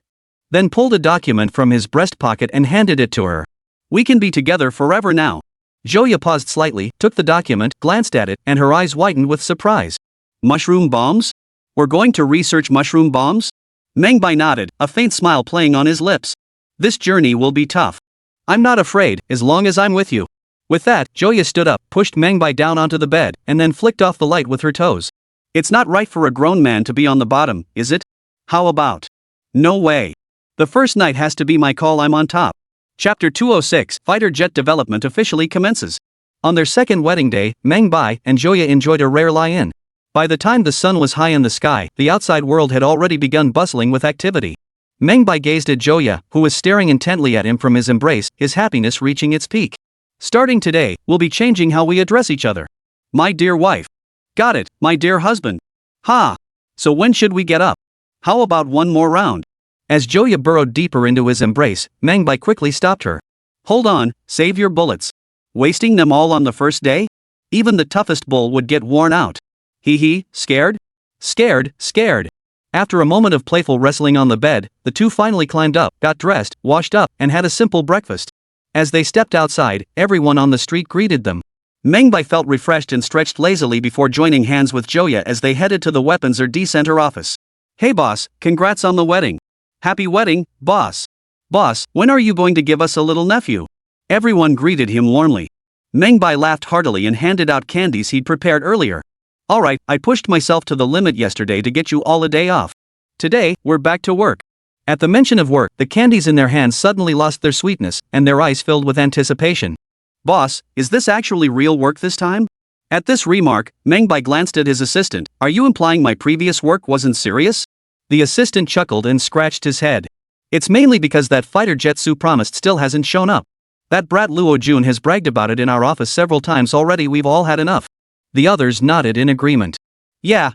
then pulled a document from his breast pocket and handed it to her. We can be together forever now. Joya paused slightly, took the document, glanced at it, and her eyes widened with surprise. Mushroom bombs? We're going to research mushroom bombs? Meng Bai nodded, a faint smile playing on his lips. This journey will be tough. I'm not afraid, as long as I'm with you. With that, Joya stood up, pushed Meng Bai down onto the bed, and then flicked off the light with her toes. It's not right for a grown man to be on the bottom, is it? How about? No way. The first night has to be my call, I'm on top. Chapter 206, Fighter Jet Development officially commences. On their second wedding day, Meng Bai and Joya enjoyed a rare lie-in. By the time the sun was high in the sky, the outside world had already begun bustling with activity. Meng Bai gazed at Joya, who was staring intently at him from his embrace, his happiness reaching its peak. Starting today, we'll be changing how we address each other. My dear wife. Got it, my dear husband. Ha! So when should we get up? How about one more round? As Joya burrowed deeper into his embrace, Meng Bai quickly stopped her. Hold on, save your bullets. Wasting them all on the first day? Even the toughest bull would get worn out. Hee, scared? Scared. After a moment of playful wrestling on the bed, the two finally climbed up, got dressed, washed up, and had a simple breakfast. As they stepped outside, everyone on the street greeted them. Meng Bai felt refreshed and stretched lazily before joining hands with Joya as they headed to the weapons center office. Hey boss, congrats on the wedding. Happy wedding, boss. Boss, when are you going to give us a little nephew? Everyone greeted him warmly. Meng Bai laughed heartily and handed out candies he'd prepared earlier. Alright, I pushed myself to the limit yesterday to get you all a day off. Today, we're back to work. At the mention of work, the candies in their hands suddenly lost their sweetness, and their eyes filled with anticipation. Boss, is this actually real work this time? At this remark, Meng Bai glanced at his assistant. Are you implying my previous work wasn't serious? The assistant chuckled and scratched his head. It's mainly because that fighter jet Sue promised still hasn't shown up. That brat Luo Jun has bragged about it in our office several times already. We've all had enough. The others nodded in agreement. Yeah,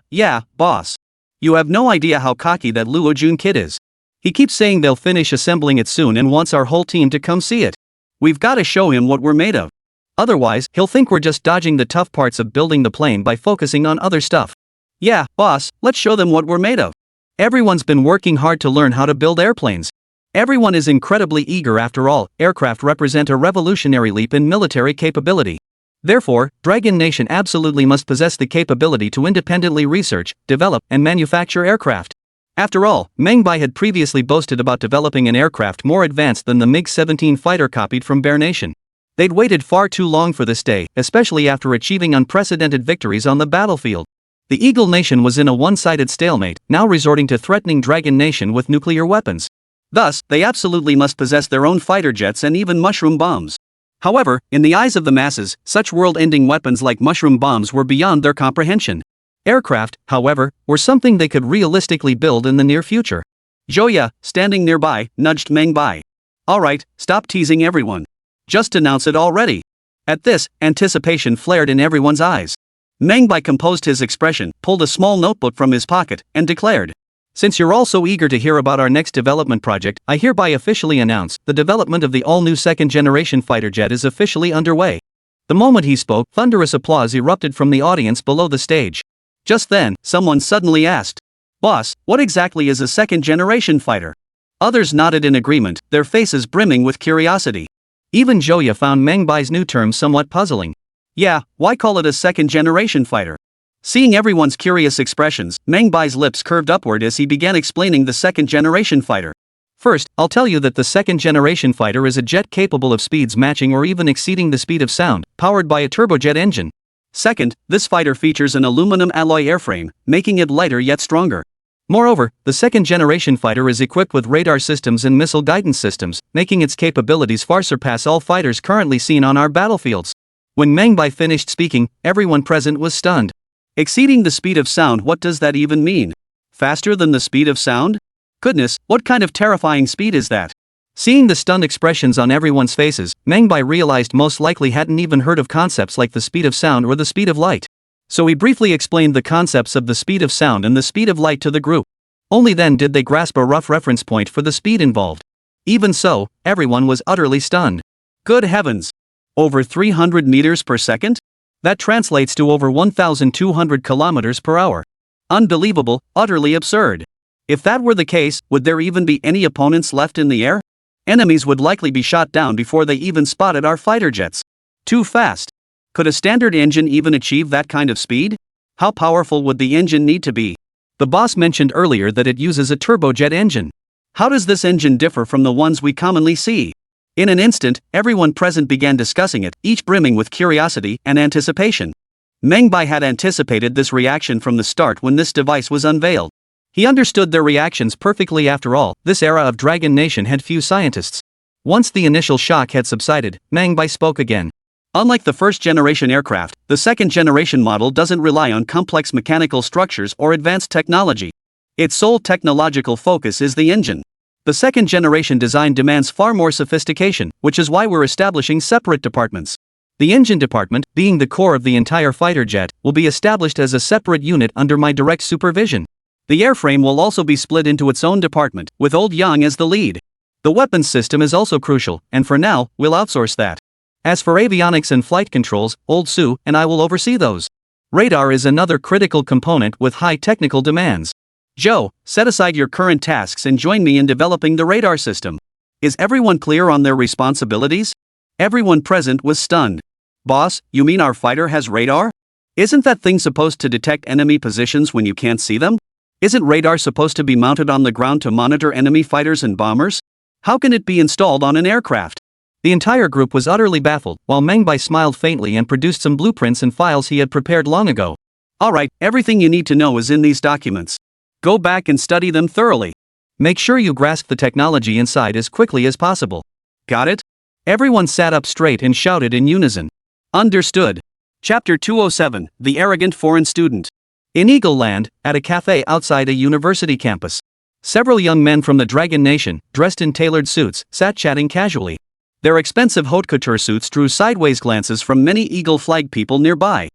boss. You have no idea how cocky that Luo Jun kid is. He keeps saying they'll finish assembling it soon and wants our whole team to come see it. We've got to show him what we're made of. Otherwise, he'll think we're just dodging the tough parts of building the plane by focusing on other stuff. Yeah, boss, let's show them what we're made of. Everyone's been working hard to learn how to build airplanes. Everyone is incredibly eager. After all, aircraft represent a revolutionary leap in military capability. Therefore, Dragon Nation absolutely must possess the capability to independently research, develop, and manufacture aircraft. After all, Meng Bai had previously boasted about developing an aircraft more advanced than the MiG-17 fighter copied from Barrett Nation. They'd waited far too long for this day, especially after achieving unprecedented victories on the battlefield. The Eagle Nation was in a one-sided stalemate, now resorting to threatening Dragon Nation with nuclear weapons. Thus, they absolutely must possess their own fighter jets and even mushroom bombs. However, in the eyes of the masses, such world-ending weapons like mushroom bombs were beyond their comprehension. Aircraft, however, were something they could realistically build in the near future. Joya, standing nearby, nudged Meng Bai. Alright, stop teasing everyone. Just announce it already. At this, anticipation flared in everyone's eyes. Meng Bai composed his expression, pulled a small notebook from his pocket, and declared. Since you're all so eager to hear about our next development project, I hereby officially announce the development of the all-new second-generation fighter jet is officially underway. The moment he spoke, thunderous applause erupted from the audience below the stage. Just then, someone suddenly asked, Boss, what exactly is a second-generation fighter? Others nodded in agreement, their faces brimming with curiosity. Even Joya found Meng Bai's new term somewhat puzzling. Yeah, why call it a second-generation fighter? Seeing everyone's curious expressions, Meng Bai's lips curved upward as he began explaining the second-generation fighter. First, I'll tell you that the second-generation fighter is a jet capable of speeds matching or even exceeding the speed of sound, powered by a turbojet engine. Second, this fighter features an aluminum alloy airframe, making it lighter yet stronger. Moreover, the second-generation fighter is equipped with radar systems and missile guidance systems, making its capabilities far surpass all fighters currently seen on our battlefields. When Meng Bai finished speaking, everyone present was stunned. Exceeding the speed of sound, what does that even mean? Faster than the speed of sound? Goodness, what kind of terrifying speed is that? Seeing the stunned expressions on everyone's faces, Meng Bai realized most likely hadn't even heard of concepts like the speed of sound or the speed of light. So he briefly explained the concepts of the speed of sound and the speed of light to the group. Only then did they grasp a rough reference point for the speed involved. Even so, everyone was utterly stunned. Good heavens! Over 300 meters per second? That translates to over 1,200 kilometers per hour. Unbelievable, utterly absurd. If that were the case, would there even be any opponents left in the air? Enemies would likely be shot down before they even spotted our fighter jets. Too fast. Could a standard engine even achieve that kind of speed? How powerful would the engine need to be? The boss mentioned earlier that it uses a turbojet engine. How does this engine differ from the ones we commonly see? In an instant, everyone present began discussing it, each brimming with curiosity and anticipation. Meng Bai had anticipated this reaction from the start when this device was unveiled. He understood their reactions perfectly. After all, this era of Dragon Nation had few scientists. Once the initial shock had subsided, Meng Bai spoke again. Unlike the first-generation aircraft, the second-generation model doesn't rely on complex mechanical structures or advanced technology. Its sole technological focus is the engine. The second-generation design demands far more sophistication, which is why we're establishing separate departments. The engine department, being the core of the entire fighter jet, will be established as a separate unit under my direct supervision. The airframe will also be split into its own department, with Old Yang as the lead. The weapons system is also crucial, and for now, we'll outsource that. As for avionics and flight controls, Old Sue and I will oversee those. Radar is another critical component with high technical demands. Joe, set aside your current tasks and join me in developing the radar system. Is everyone clear on their responsibilities? Everyone present was stunned. Boss, you mean our fighter has radar? Isn't that thing supposed to detect enemy positions when you can't see them? Isn't radar supposed to be mounted on the ground to monitor enemy fighters and bombers? How can it be installed on an aircraft? The entire group was utterly baffled, while Meng Bai smiled faintly and produced some blueprints and files he had prepared long ago. Alright, everything you need to know is in these documents. Go back and study them thoroughly. Make sure you grasp the technology inside as quickly as possible. Got it? Everyone sat up straight and shouted in unison. Understood. Chapter 207, The Arrogant Foreign Student. In Eagle Land, at a cafe outside a university campus, several young men from the Dragon Nation, dressed in tailored suits, sat chatting casually. Their expensive haute couture suits drew sideways glances from many Eagle flag people nearby.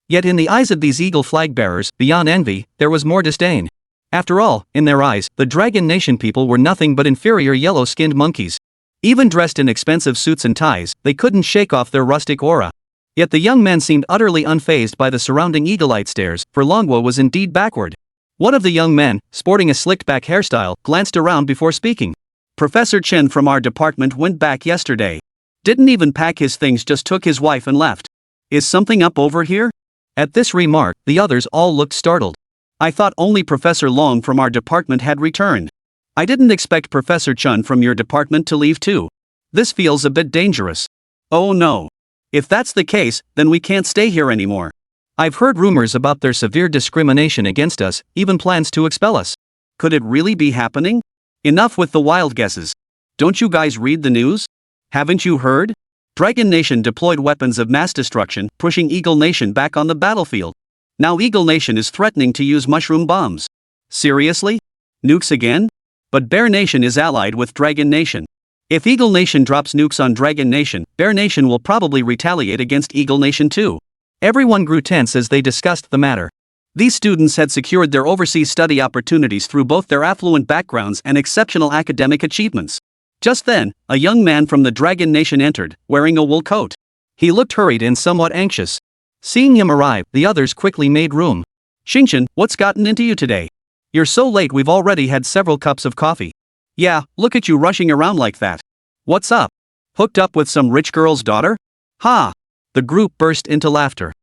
Yet in the eyes of these Eagle flag bearers, beyond envy, there was more disdain. After all, in their eyes, the Dragon Nation people were nothing but inferior yellow-skinned monkeys. Even dressed in expensive suits and ties, they couldn't shake off their rustic aura. Yet the young men seemed utterly unfazed by the surrounding eagle-eyed stares, for Longwo was indeed backward. One of the young men, sporting a slicked-back hairstyle, glanced around before speaking. Professor Chen from our department went back yesterday. Didn't even pack his things, just took his wife and left. Is something up over here? At this remark, the others all looked startled. I thought only Professor Long from our department had returned. I didn't expect Professor Chen from your department to leave too. This feels a bit dangerous. Oh no. If that's the case, then we can't stay here anymore. I've heard rumors about their severe discrimination against us, even plans to expel us. Could it really be happening? Enough with the wild guesses. Don't you guys read the news? Haven't you heard? Dragon Nation deployed weapons of mass destruction, pushing Eagle Nation back on the battlefield. Now Eagle Nation is threatening to use mushroom bombs. Seriously? Nukes again? But Bear Nation is allied with Dragon Nation. If Eagle Nation drops nukes on Dragon Nation, Bear Nation will probably retaliate against Eagle Nation too. Everyone grew tense as they discussed the matter. These students had secured their overseas study opportunities through both their affluent backgrounds and exceptional academic achievements. Just then, a young man from the Dragon Nation entered, wearing a wool coat. He looked hurried and somewhat anxious. Seeing him arrive, the others quickly made room. Xingqian, what's gotten into you today? You're so late, we've already had several cups of coffee. Yeah, look at you rushing around like that. What's up? Hooked up with some rich girl's daughter? Ha! The group burst into laughter.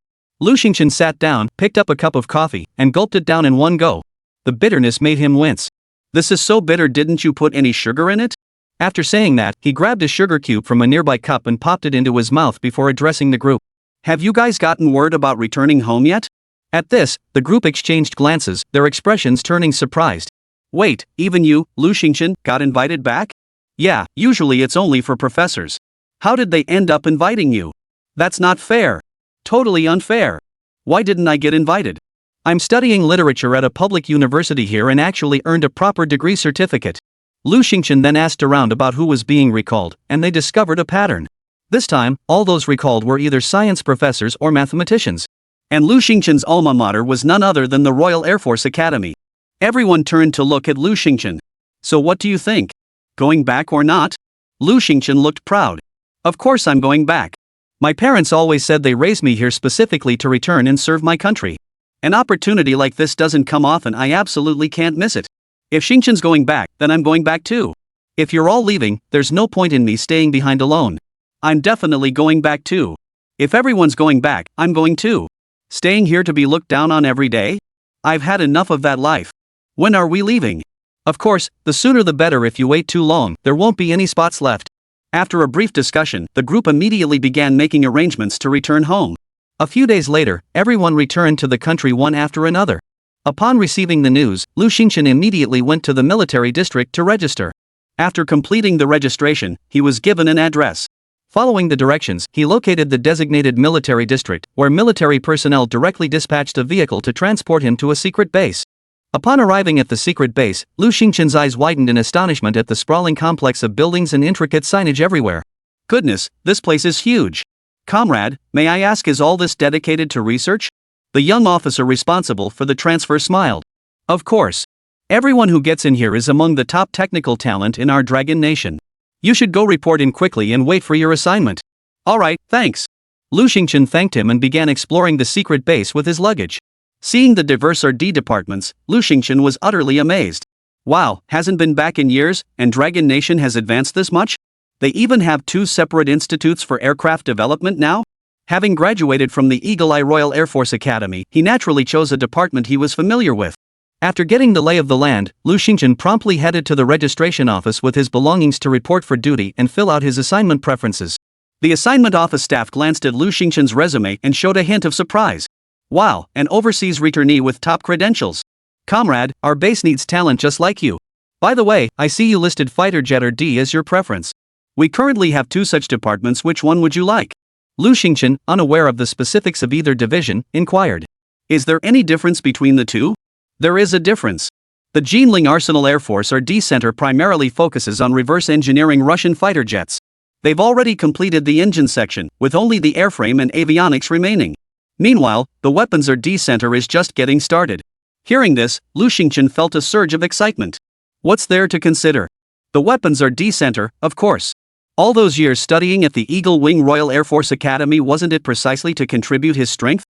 Lu Xingqian sat down, picked up a cup of coffee, and gulped it down in one go. The bitterness made him wince. This is so bitter, didn't you put any sugar in it? After saying that, he grabbed a sugar cube from a nearby cup and popped it into his mouth before addressing the group. Have you guys gotten word about returning home yet? At this, the group exchanged glances, their expressions turning surprised. Wait, even you, Lu Xingqian, got invited back? Yeah, usually it's only for professors. How did they end up inviting you? That's not fair. Totally unfair. Why didn't I get invited? I'm studying literature at a public university here and actually earned a proper degree certificate. Lu Xingqian then asked around about who was being recalled, and they discovered a pattern. This time, all those recalled were either science professors or mathematicians. And Lu Xingqian's alma mater was none other than the Royal Air Force Academy. Everyone turned to look at Lu Xingqian. So what do you think? Going back or not? Lu Xingqian looked proud. Of course I'm going back. My parents always said they raised me here specifically to return and serve my country. An opportunity like this doesn't come often, I absolutely can't miss it. If Xingqian's going back, then I'm going back too. If you're all leaving, there's no point in me staying behind alone. I'm definitely going back too. If everyone's going back, I'm going too. Staying here to be looked down on every day? I've had enough of that life. When are we leaving? Of course, the sooner the better. If you wait too long, there won't be any spots left. After a brief discussion, the group immediately began making arrangements to return home. A few days later, everyone returned to the country one after another. Upon receiving the news, Lu Xingqian immediately went to the military district to register. After completing the registration, he was given an address. Following the directions, he located the designated military district, where military personnel directly dispatched a vehicle to transport him to a secret base. Upon arriving at the secret base, Lu Xingqian's eyes widened in astonishment at the sprawling complex of buildings and intricate signage everywhere. Goodness, this place is huge. Comrade, may I ask, is all this dedicated to research? The young officer responsible for the transfer smiled. Of course. Everyone who gets in here is among the top technical talent in our Dragon Nation. You should go report in quickly and wait for your assignment. Alright, thanks. Lu Xingchen thanked him and began exploring the secret base with his luggage. Seeing the diverse RD departments, Lu Xingchen was utterly amazed. Wow, hasn't been back in years, and Dragon Nation has advanced this much? They even have 2 separate institutes for aircraft development now? Having graduated from the Eagle Eye Royal Air Force Academy, he naturally chose a department he was familiar with. After getting the lay of the land, Lu Xingchen promptly headed to the registration office with his belongings to report for duty and fill out his assignment preferences. The assignment office staff glanced at Lu Xingchen's resume and showed a hint of surprise. Wow, an overseas returnee with top credentials. Comrade, our base needs talent just like you. By the way, I see you listed fighter jet or D as your preference. We currently have 2 such departments. Which one would you like? Lu Xingchen, unaware of the specifics of either division, inquired. Is there any difference between the 2? There is a difference. The Jinling Arsenal Air Force RD Center primarily focuses on reverse engineering Russian fighter jets. They've already completed the engine section, with only the airframe and avionics remaining. Meanwhile, the Weapons RD Center is just getting started. Hearing this, Lu Xingchen felt a surge of excitement. What's there to consider? The Weapons RD Center, of course. All those years studying at the Eagle Wing Royal Air Force Academy, wasn't it precisely to contribute his strength?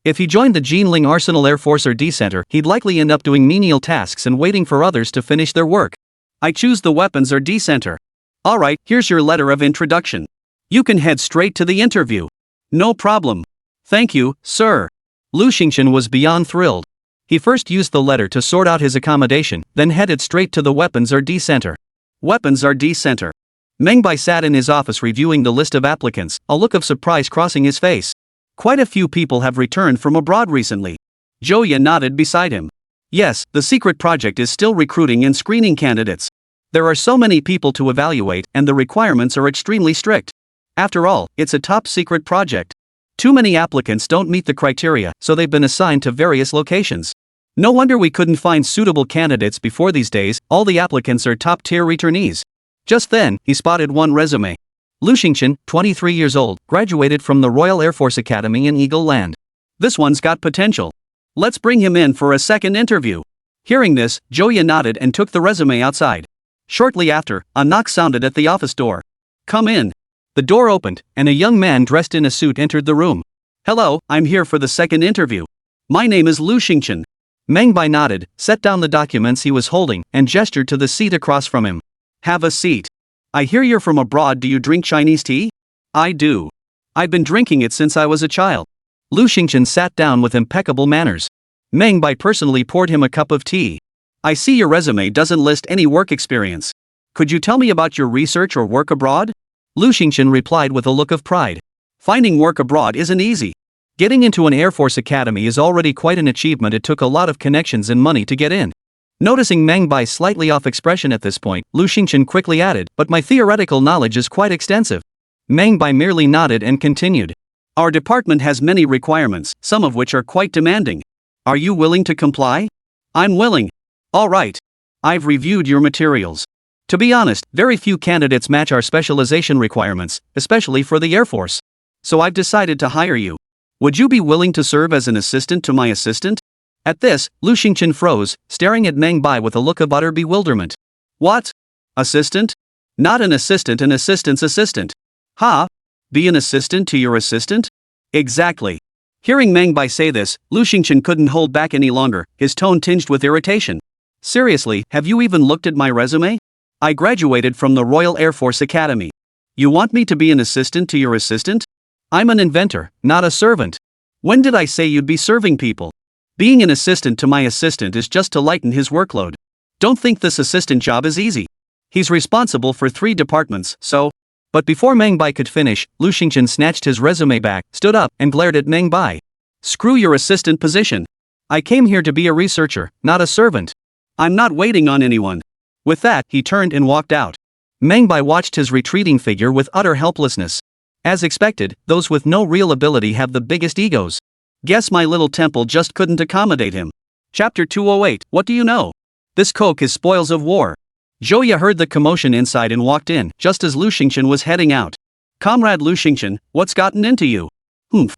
If he joined the Jinling Arsenal Air Force RD Center, he'd likely end up doing menial tasks and waiting for others to finish their work. I choose the Weapons RD Center. Alright, here's your letter of introduction. You can head straight to the interview. No problem. Thank you, sir. Lu Xingchen was beyond thrilled. He first used the letter to sort out his accommodation, then headed straight to the Weapons RD Center. Weapons RD Center. Meng Bai sat in his office reviewing the list of applicants, a look of surprise crossing his face. Quite a few people have returned from abroad recently. Joya nodded beside him. Yes, the secret project is still recruiting and screening candidates. There are so many people to evaluate, and the requirements are extremely strict. After all, it's a top secret project. Too many applicants don't meet the criteria, so they've been assigned to various locations. No wonder we couldn't find suitable candidates before. These days, all the applicants are top-tier returnees. Just then, he spotted one resume. Lu Xingchen, 23 years old, graduated from the Royal Air Force Academy in Eagle Land. This one's got potential. Let's bring him in for a second interview. Hearing this, Joya nodded and took the resume outside. Shortly after, a knock sounded at the office door. Come in. The door opened, and a young man dressed in a suit entered the room. Hello, I'm here for the second interview. My name is Lu Xingchen. Meng Bai nodded, set down the documents he was holding, and gestured to the seat across from him. Have a seat. I hear you're from abroad. Do you drink Chinese tea? I do. I've been drinking it since I was a child. Lu Xingchen sat down with impeccable manners. Meng Bai personally poured him a cup of tea. I see your resume doesn't list any work experience. Could you tell me about your research or work abroad? Lu Xingchen replied with a look of pride. Finding work abroad isn't easy. Getting into an Air Force Academy is already quite an achievement. It took a lot of connections and money to get in. Noticing Meng Bai's slightly off expression at this point, Lu Xingchen quickly added, but my theoretical knowledge is quite extensive. Meng Bai merely nodded and continued. Our department has many requirements, some of which are quite demanding. Are you willing to comply? I'm willing. All right. I've reviewed your materials. To be honest, very few candidates match our specialization requirements, especially for the Air Force. So I've decided to hire you. Would you be willing to serve as an assistant to my assistant? At this, Lu Xingchen froze, staring at Meng Bai with a look of utter bewilderment. What? Assistant? Not an assistant's assistant. Ha? Be an assistant to your assistant? Exactly. Hearing Meng Bai say this, Lu Xingchen couldn't hold back any longer, his tone tinged with irritation. Seriously, have you even looked at my resume? I graduated from the Royal Air Force Academy. You want me to be an assistant to your assistant? I'm an inventor, not a servant. When did I say you'd be serving people? Being an assistant to my assistant is just to lighten his workload. Don't think this assistant job is easy. He's responsible for 3 departments, so... But before Meng Bai could finish, Lu Xingchen snatched his resume back, stood up, and glared at Meng Bai. Screw your assistant position. I came here to be a researcher, not a servant. I'm not waiting on anyone. With that, he turned and walked out. Meng Bai watched his retreating figure with utter helplessness. As expected, those with no real ability have the biggest egos. Guess my little temple just couldn't accommodate him. Chapter 208, what do you know? This coke is spoils of war. Joya heard the commotion inside and walked in, just as Lu Xingchen was heading out. Comrade Lu Xingchen, what's gotten into you?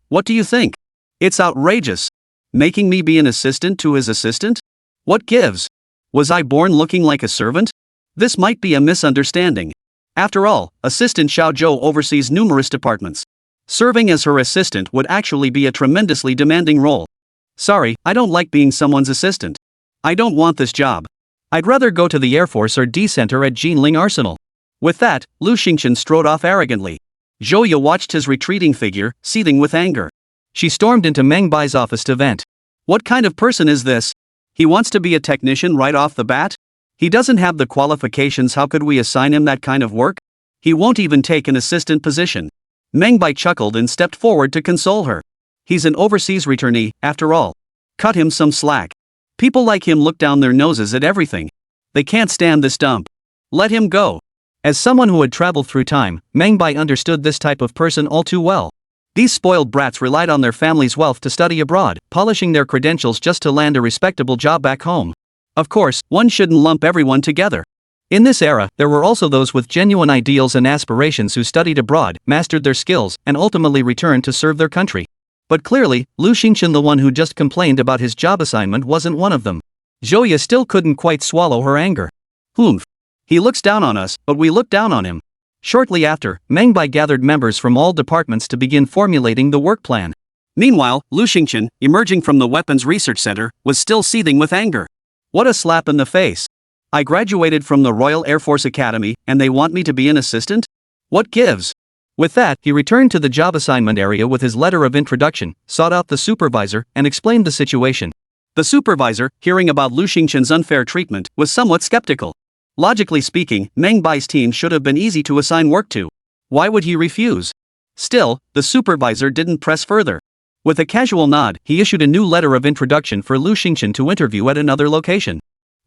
What do you think? It's outrageous. Making me be an assistant to his assistant? What gives? Was I born looking like a servant? This might be a misunderstanding. After all, Assistant Xiao Zhou oversees numerous departments. Serving as her assistant would actually be a tremendously demanding role. Sorry, I don't like being someone's assistant. I don't want this job. I'd rather go to the Air Force or D Center at Jinling Arsenal. With that, Lu Xingqian strode off arrogantly. Zhouya watched his retreating figure, seething with anger. She stormed into Meng Bai's office to vent. What kind of person is this? He wants to be a technician right off the bat? He doesn't have the qualifications. How could we assign him that kind of work? He won't even take an assistant position. Meng Bai chuckled and stepped forward to console her. He's an overseas returnee, after all. Cut him some slack. People like him look down their noses at everything. They can't stand this dump. Let him go. As someone who had traveled through time, Meng Bai understood this type of person all too well. These spoiled brats relied on their family's wealth to study abroad, polishing their credentials just to land a respectable job back home. Of course, one shouldn't lump everyone together. In this era, there were also those with genuine ideals and aspirations who studied abroad, mastered their skills, and ultimately returned to serve their country. But clearly, Lu Xingqian, the one who just complained about his job assignment, wasn't one of them. Zhouya still couldn't quite swallow her anger. Humph. He looks down on us, but we look down on him. Shortly after, Meng Bai gathered members from all departments to begin formulating the work plan. Meanwhile, Lu Xingqian, emerging from the Weapons Research Center, was still seething with anger. What a slap in the face. I graduated from the Royal Air Force Academy, and they want me to be an assistant? What gives? With that, he returned to the job assignment area with his letter of introduction, sought out the supervisor, and explained the situation. The supervisor, hearing about Lu Xingqian's unfair treatment, was somewhat skeptical. Logically speaking, Meng Bai's team should have been easy to assign work to. Why would he refuse? Still, the supervisor didn't press further. With a casual nod, he issued a new letter of introduction for Lu Xingqian to interview at another location.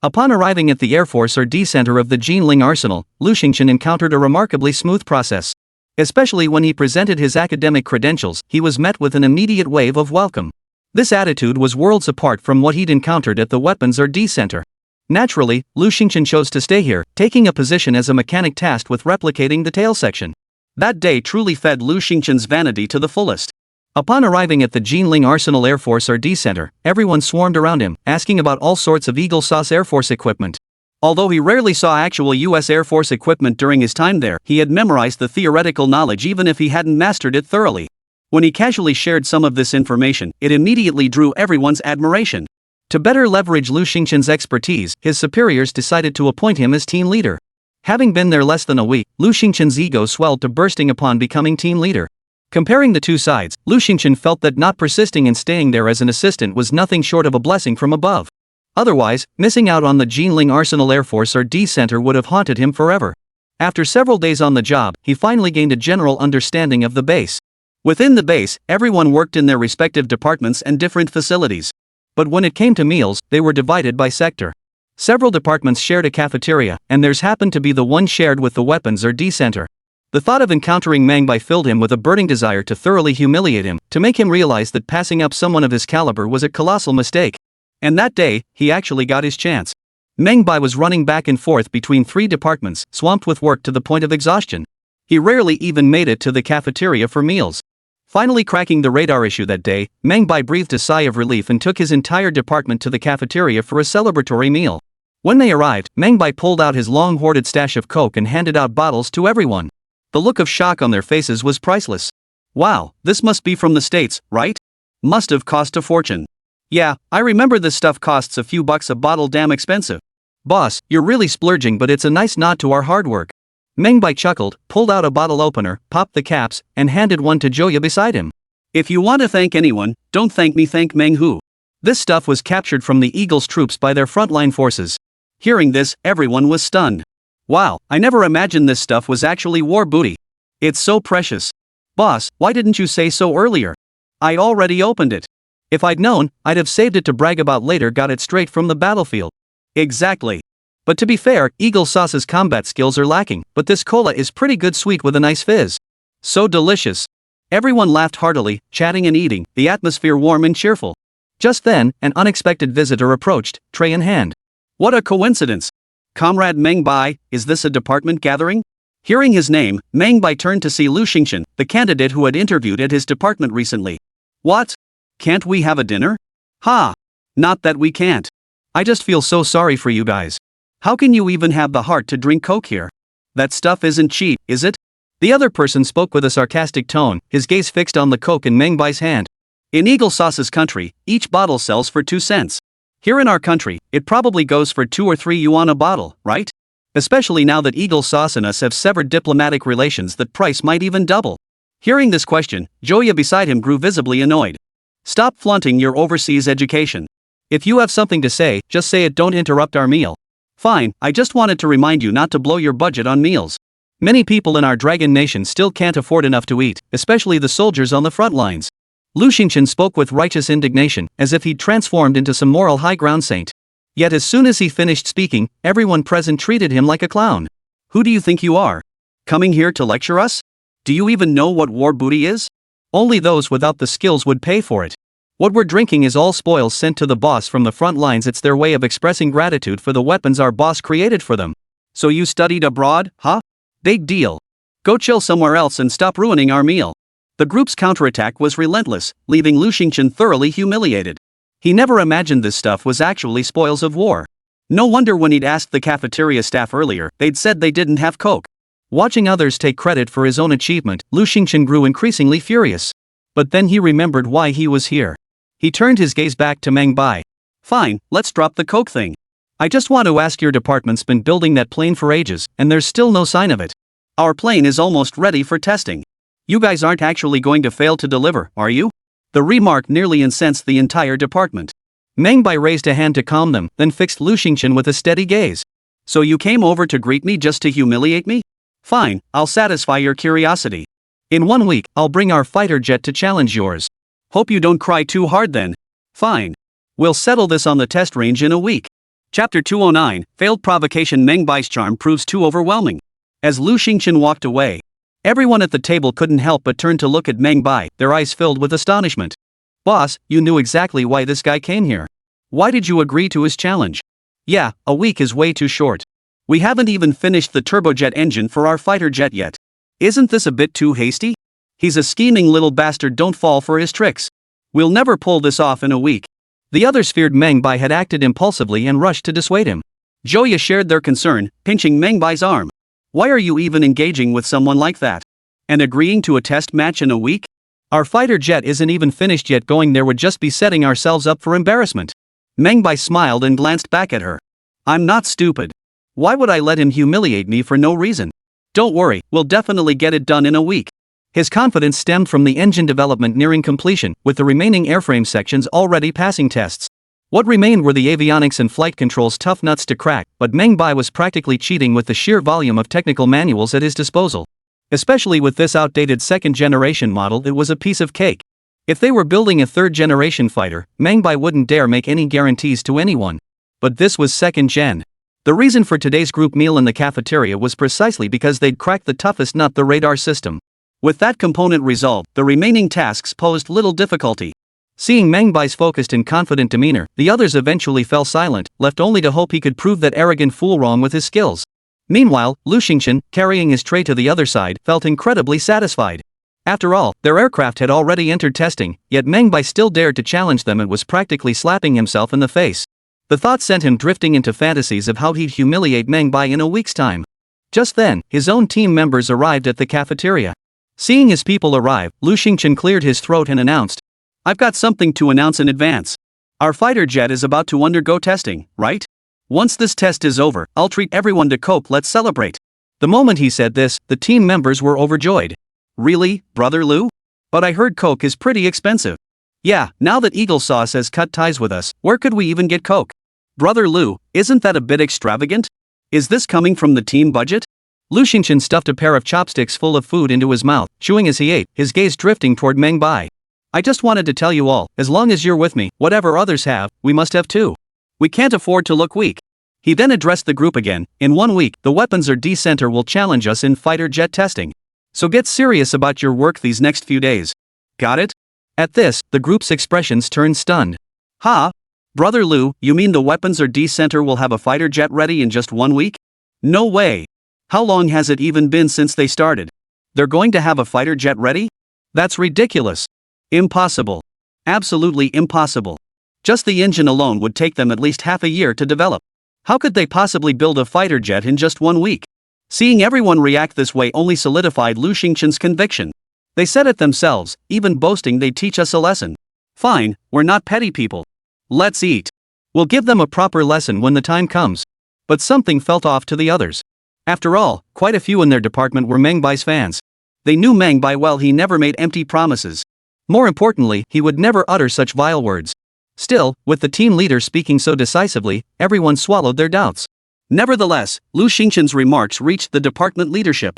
Upon arriving at the Air Force or D Center of the Jinling Arsenal, Lu Xingqian encountered a remarkably smooth process. Especially when he presented his academic credentials, he was met with an immediate wave of welcome. This attitude was worlds apart from what he'd encountered at the Weapons or D Center. Naturally, Lu Xingqian chose to stay here, taking a position as a mechanic tasked with replicating the tail section. That day truly fed Lu Xingqian's vanity to the fullest. Upon arriving at the Jinling Arsenal Air Force or D Center, everyone swarmed around him, asking about all sorts of Eagle Sauce Air Force equipment. Although he rarely saw actual US Air Force equipment during his time there, he had memorized the theoretical knowledge even if he hadn't mastered it thoroughly. When he casually shared some of this information, it immediately drew everyone's admiration. To better leverage Lu Xingqian's expertise, his superiors decided to appoint him as team leader. Having been there less than a week, Lu Xingqian's ego swelled to bursting upon becoming team leader. Comparing the two sides, Lu Xingqian felt that not persisting and staying there as an assistant was nothing short of a blessing from above. Otherwise, missing out on the Jinling Arsenal Air Force or D Center would have haunted him forever. After several days on the job, he finally gained a general understanding of the base. Within the base, everyone worked in their respective departments and different facilities. But when it came to meals, they were divided by sector. Several departments shared a cafeteria, and theirs happened to be the one shared with the Weapons or D Center. The thought of encountering Meng Bai filled him with a burning desire to thoroughly humiliate him, to make him realize that passing up someone of his caliber was a colossal mistake. And that day, he actually got his chance. Meng Bai was running back and forth between three departments, swamped with work to the point of exhaustion. He rarely even made it to the cafeteria for meals. Finally cracking the radar issue that day, Meng Bai breathed a sigh of relief and took his entire department to the cafeteria for a celebratory meal. When they arrived, Meng Bai pulled out his long-hoarded stash of Coke and handed out bottles to everyone. The look of shock on their faces was priceless. Wow, this must be from the States, right? Must have cost a fortune. Yeah, I remember this stuff costs a few bucks a bottle, damn expensive. Boss, you're really splurging, but it's a nice nod to our hard work. Meng Bai chuckled, pulled out a bottle opener, popped the caps, and handed one to Zhouya beside him. If you want to thank anyone, don't thank me, thank Meng Hu. This stuff was captured from the Eagle's troops by their frontline forces. Hearing this, everyone was stunned. Wow, I never imagined this stuff was actually war booty. It's so precious. Boss, why didn't you say so earlier? I already opened it. If I'd known, I'd have saved it to brag about later. Got it straight from the battlefield. Exactly. But to be fair, Eagle Sauce's combat skills are lacking, but this cola is pretty good, sweet with a nice fizz. So delicious. Everyone laughed heartily, chatting and eating, the atmosphere warm and cheerful. Just then, an unexpected visitor approached, tray in hand. What a coincidence. Comrade Meng Bai, is this a department gathering? Hearing his name, Meng Bai turned to see Lu Xingqian, the candidate who had interviewed at his department recently. What? Can't we have a dinner? Ha! Not that we can't. I just feel so sorry for you guys. How can you even have the heart to drink Coke here? That stuff isn't cheap, is it? The other person spoke with a sarcastic tone, his gaze fixed on the Coke in Meng Bai's hand. In Eagle Sauce's country, each bottle sells for 2 cents. Here in our country, it probably goes for 2 or 3 yuan a bottle, right? Especially now that Eagle Sauce and us have severed diplomatic relations, that price might even double. Hearing this question, Joya beside him grew visibly annoyed. Stop flaunting your overseas education. If you have something to say, just say it, don't interrupt our meal. Fine, I just wanted to remind you not to blow your budget on meals. Many people in our dragon nation still can't afford enough to eat, especially the soldiers on the front lines. Lu Xingqian spoke with righteous indignation, as if he'd transformed into some moral high ground saint. Yet as soon as he finished speaking, everyone present treated him like a clown. Who do you think you are? Coming here to lecture us? Do you even know what war booty is? Only those without the skills would pay for it. What we're drinking is all spoils sent to the boss from the front lines. It's their way of expressing gratitude for the weapons our boss created for them. So you studied abroad, huh? Big deal. Go chill somewhere else and stop ruining our meal. The group's counterattack was relentless, leaving Lu Xingqian thoroughly humiliated. He never imagined this stuff was actually spoils of war. No wonder when he'd asked the cafeteria staff earlier, they'd said they didn't have Coke. Watching others take credit for his own achievement, Lu Xingqian grew increasingly furious. But then he remembered why he was here. He turned his gaze back to Meng Bai. Fine, let's drop the Coke thing. I just want to ask, your department's been building that plane for ages, and there's still no sign of it. Our plane is almost ready for testing. You guys aren't actually going to fail to deliver, are you? The remark nearly incensed the entire department. Meng Bai raised a hand to calm them, then fixed Lu Xingqian with a steady gaze. So you came over to greet me just to humiliate me? Fine, I'll satisfy your curiosity. In 1 week, I'll bring our fighter jet to challenge yours. Hope you don't cry too hard then. Fine. We'll settle this on the test range in a week. Chapter 209, Failed Provocation. Meng Bai's charm proves too overwhelming. As Lu Xingqian walked away, everyone at the table couldn't help but turn to look at Meng Bai, their eyes filled with astonishment. Boss, you knew exactly why this guy came here. Why did you agree to his challenge? Yeah, a week is way too short. We haven't even finished the turbojet engine for our fighter jet yet. Isn't this a bit too hasty? He's a scheming little bastard, don't fall for his tricks. We'll never pull this off in a week. The others feared Meng Bai had acted impulsively and rushed to dissuade him. Joya shared their concern, pinching Meng Bai's arm. Why are you even engaging with someone like that? And agreeing to a test match in a week? Our fighter jet isn't even finished yet. Going there would just be setting ourselves up for embarrassment. Meng Bai smiled and glanced back at her. I'm not stupid. Why would I let him humiliate me for no reason? Don't worry, we'll definitely get it done in a week. His confidence stemmed from the engine development nearing completion, with the remaining airframe sections already passing tests. What remained were the avionics and flight controls, tough nuts to crack, but Meng Bai was practically cheating with the sheer volume of technical manuals at his disposal. Especially with this outdated second-generation model, it was a piece of cake. If they were building a third-generation fighter, Meng Bai wouldn't dare make any guarantees to anyone. But this was second-gen. The reason for today's group meal in the cafeteria was precisely because they'd cracked the toughest nut, the radar system. With that component resolved, the remaining tasks posed little difficulty. Seeing Meng Bai's focused and confident demeanor, the others eventually fell silent, left only to hope he could prove that arrogant fool wrong with his skills. Meanwhile, Lu Xingqian, carrying his tray to the other side, felt incredibly satisfied. After all, their aircraft had already entered testing, yet Meng Bai still dared to challenge them and was practically slapping himself in the face. The thought sent him drifting into fantasies of how he'd humiliate Meng Bai in a week's time. Just then, his own team members arrived at the cafeteria. Seeing his people arrive, Lu Xingqian cleared his throat and announced, I've got something to announce in advance. Our fighter jet is about to undergo testing, right? Once this test is over, I'll treat everyone to Coke. Let's celebrate. The moment he said this, the team members were overjoyed. Really, Brother Lu? But I heard Coke is pretty expensive. Yeah, now that Eagle Sauce has cut ties with us, where could we even get Coke? Brother Lu, isn't that a bit extravagant? Is this coming from the team budget? Lu Xingqian stuffed a pair of chopsticks full of food into his mouth, chewing as he ate, his gaze drifting toward Meng Bai. I just wanted to tell you all, as long as you're with me, whatever others have, we must have too. We can't afford to look weak. He then addressed the group again. In 1 week, the Weapons or D Center will challenge us in fighter jet testing. So get serious about your work these next few days. Got it? At this, the group's expressions turned stunned. Ha? Brother Lu, you mean the Weapons or D Center will have a fighter jet ready in just 1 week? No way. How long has it even been since they started? They're going to have a fighter jet ready? That's ridiculous. Impossible. Absolutely impossible. Just the engine alone would take them at least half a year to develop. How could they possibly build a fighter jet in just 1 week? Seeing everyone react this way only solidified Lu Xingchen's conviction. They said it themselves, even boasting they'd teach us a lesson. Fine, we're not petty people. Let's eat. We'll give them a proper lesson when the time comes. But something felt off to the others. After all, quite a few in their department were Meng Bai's fans. They knew Meng Bai well. He never made empty promises. More importantly, he would never utter such vile words. Still, with the team leader speaking so decisively, everyone swallowed their doubts. Nevertheless, Lu Xingchen's remarks reached the department leadership.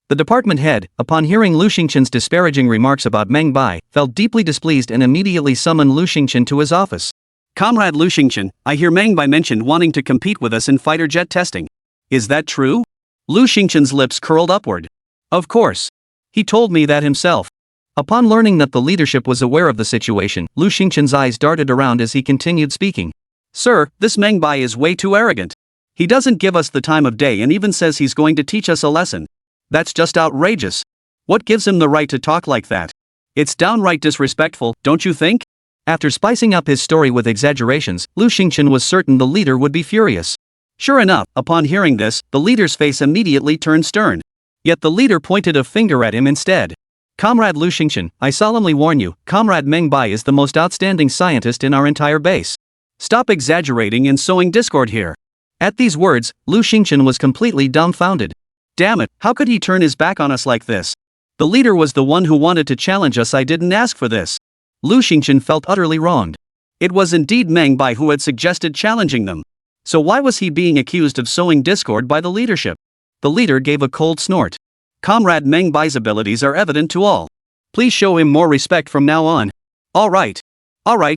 The department head, upon hearing Lu Xingchen's disparaging remarks about Meng Bai, felt deeply displeased and immediately summoned Lu Xingchen to his office. Comrade Lu Xingchen, I hear Meng Bai mentioned wanting to compete with us in fighter jet testing. Is that true? Lu Xingchen's lips curled upward. Of course. He told me that himself. Upon learning that the leadership was aware of the situation, Lu Xingchen's eyes darted around as he continued speaking. Sir, this Meng Bai is way too arrogant. He doesn't give us the time of day and even says he's going to teach us a lesson. That's just outrageous. What gives him the right to talk like that? It's downright disrespectful, don't you think? After spicing up his story with exaggerations, Lu Xingchen was certain the leader would be furious. Sure enough, upon hearing this, the leader's face immediately turned stern. Yet the leader pointed a finger at him instead. Comrade Lu Xingchen, I solemnly warn you, Comrade Meng Bai is the most outstanding scientist in our entire base. Stop exaggerating and sowing discord here. At these words, Lu Xingchen was completely dumbfounded. Damn it, how could he turn his back on us like this? The leader was the one who wanted to challenge us. I didn't ask for this. Lu Xingchen felt utterly wronged. It was indeed Meng Bai who had suggested challenging them. So why was he being accused of sowing discord by the leadership? The leader gave a cold snort. Comrade Meng Bai's abilities are evident to all. Please show him more respect from now on. All right,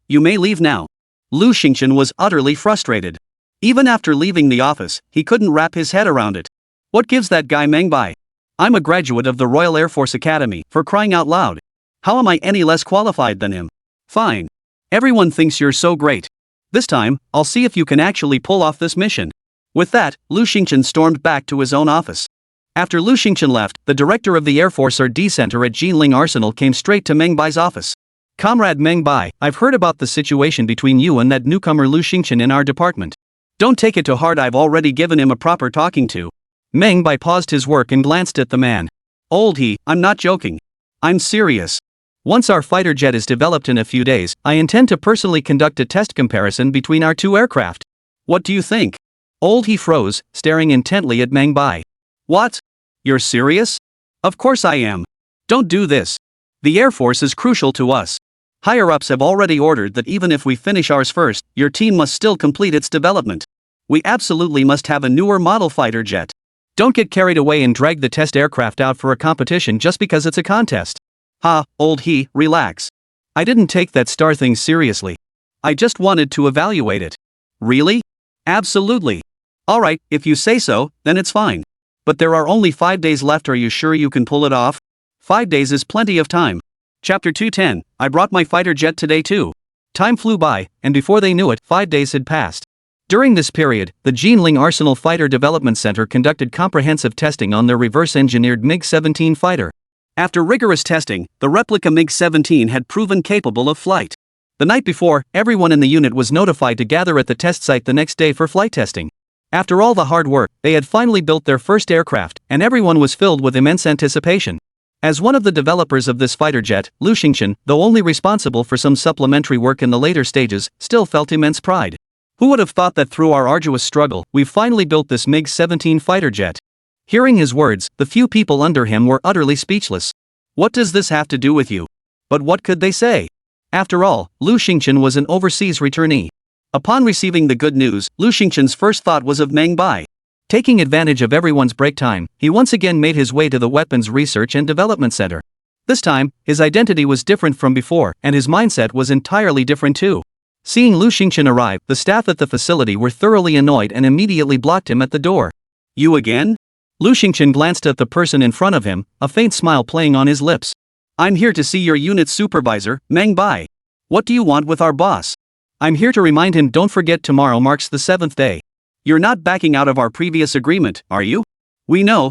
you may leave now. Lu Xingchen was utterly frustrated. Even after leaving the office, he couldn't wrap his head around it. What gives that guy Meng Bai? I'm a graduate of the Royal Air Force Academy, for crying out loud. How am I any less qualified than him? Fine. Everyone thinks you're so great. This time, I'll see if you can actually pull off this mission. With that, Lu Xingchen stormed back to his own office. After Lu Xingchen left, the director of the Air Force R&D Center at Jinling Arsenal came straight to Meng Bai's office. Comrade Meng Bai, I've heard about the situation between you and that newcomer Lu Xingchen in our department. Don't take it to heart, I've already given him a proper talking to. Meng Bai paused his work and glanced at the man. Old he, I'm not joking. I'm serious. Once our fighter jet is developed in a few days, I intend to personally conduct a test comparison between our two aircraft. What do you think? Old he froze, staring intently at Meng Bai. What? You're serious? Of course I am. Don't do this. The Air Force is crucial to us. Higher-ups have already ordered that even if we finish ours first, your team must still complete its development. We absolutely must have a newer model fighter jet. Don't get carried away and drag the test aircraft out for a competition just because it's a contest. Ha, old he, relax. I didn't take that star thing seriously. I just wanted to evaluate it. Really? Absolutely. Alright, if you say so, then it's fine. But there are only 5 days left. Are you sure you can pull it off? 5 days is plenty of time. Chapter 210, I brought my fighter jet today too. Time flew by, and before they knew it, 5 days had passed. During this period, the Jinling Arsenal Fighter Development Center conducted comprehensive testing on their reverse-engineered MiG-17 fighter. After rigorous testing, the replica MiG-17 had proven capable of flight. The night before, everyone in the unit was notified to gather at the test site the next day for flight testing. After all the hard work, they had finally built their first aircraft, and everyone was filled with immense anticipation. As one of the developers of this fighter jet, Lu Xingchen, though only responsible for some supplementary work in the later stages, still felt immense pride. Who would have thought that through our arduous struggle, we've finally built this MiG-17 fighter jet? Hearing his words, the few people under him were utterly speechless. What does this have to do with you? But what could they say? After all, Lu Xingchen was an overseas returnee. Upon receiving the good news, Lu Xingchen's first thought was of Meng Bai. Taking advantage of everyone's break time, he once again made his way to the Weapons Research and Development Center. This time, his identity was different from before, and his mindset was entirely different too. Seeing Lu Xingchen arrive, the staff at the facility were thoroughly annoyed and immediately blocked him at the door. You again? Lu Xingchen glanced at the person in front of him, a faint smile playing on his lips. I'm here to see your unit supervisor, Meng Bai. What do you want with our boss? I'm here to remind him, don't forget tomorrow marks the 7th day. You're not backing out of our previous agreement, are you? We know.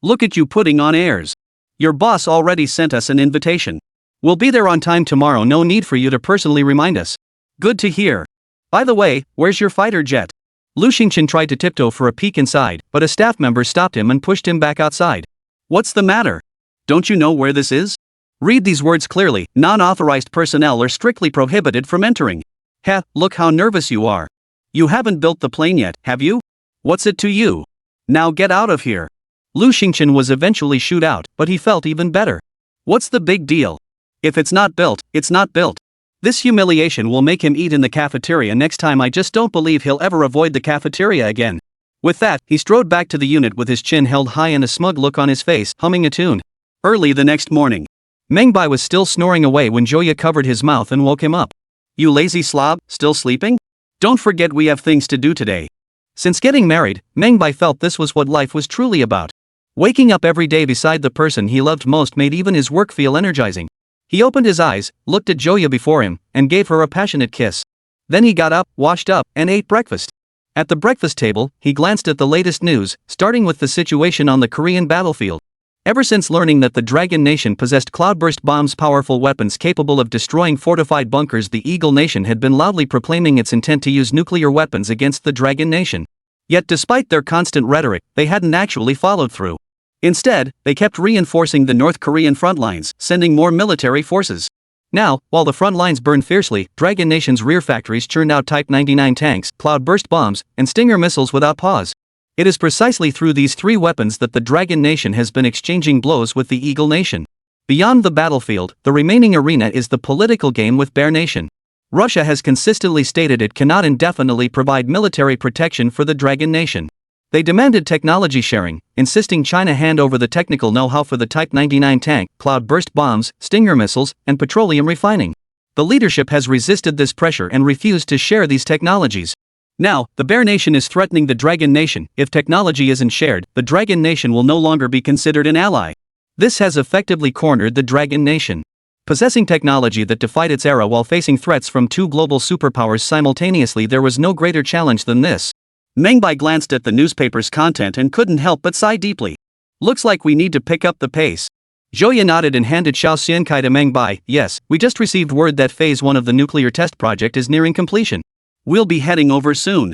Look at you putting on airs. Your boss already sent us an invitation. We'll be there on time tomorrow, no need for you to personally remind us. Good to hear. By the way, where's your fighter jet? Lu Xingqian tried to tiptoe for a peek inside, but a staff member stopped him and pushed him back outside. What's the matter? Don't you know where this is? Read these words clearly. Non-authorized personnel are strictly prohibited from entering. Heh, look how nervous you are. You haven't built the plane yet, have you? What's it to you? Now get out of here. Lu Xingqian was eventually shooed out, but he felt even better. What's the big deal? If it's not built, it's not built. This humiliation will make him eat in the cafeteria next time. I just don't believe he'll ever avoid the cafeteria again. With that, he strode back to the unit with his chin held high and a smug look on his face, humming a tune. Early the next morning, Meng Bai was still snoring away when Joya covered his mouth and woke him up. You lazy slob, still sleeping? Don't forget we have things to do today. Since getting married, Meng Bai felt this was what life was truly about. Waking up every day beside the person he loved most made even his work feel energizing. He opened his eyes, looked at Joya before him, and gave her a passionate kiss. Then he got up, washed up, and ate breakfast. At the breakfast table, he glanced at the latest news, starting with the situation on the Korean battlefield. Ever since learning that the Dragon Nation possessed cloudburst bombs, powerful weapons capable of destroying fortified bunkers, the Eagle Nation had been loudly proclaiming its intent to use nuclear weapons against the Dragon Nation. Yet despite their constant rhetoric, they hadn't actually followed through. Instead, they kept reinforcing the North Korean front lines, sending more military forces. Now, while the front lines burned fiercely, Dragon Nation's rear factories churned out Type 99 tanks, cloudburst bombs, and Stinger missiles without pause. It is precisely through these three weapons that the Dragon Nation has been exchanging blows with the Eagle Nation. Beyond the battlefield, the remaining arena is the political game with Bear Nation. Russia has consistently stated it cannot indefinitely provide military protection for the Dragon Nation. They demanded technology sharing, insisting China hand over the technical know-how for the Type 99 tank, cloudburst bombs, Stinger missiles, and petroleum refining. The leadership has resisted this pressure and refused to share these technologies. Now, the Bear Nation is threatening the Dragon Nation. If technology isn't shared, the Dragon Nation will no longer be considered an ally. This has effectively cornered the Dragon Nation. Possessing technology that defied its era while facing threats from two global superpowers simultaneously, there was no greater challenge than this. Meng Bai glanced at the newspaper's content and couldn't help but sigh deeply. Looks like we need to pick up the pace. Joya nodded and handed Xiao Xiankai to Meng Bai. Yes, we just received word that Phase 1 of the nuclear test project is nearing completion. We'll be heading over soon.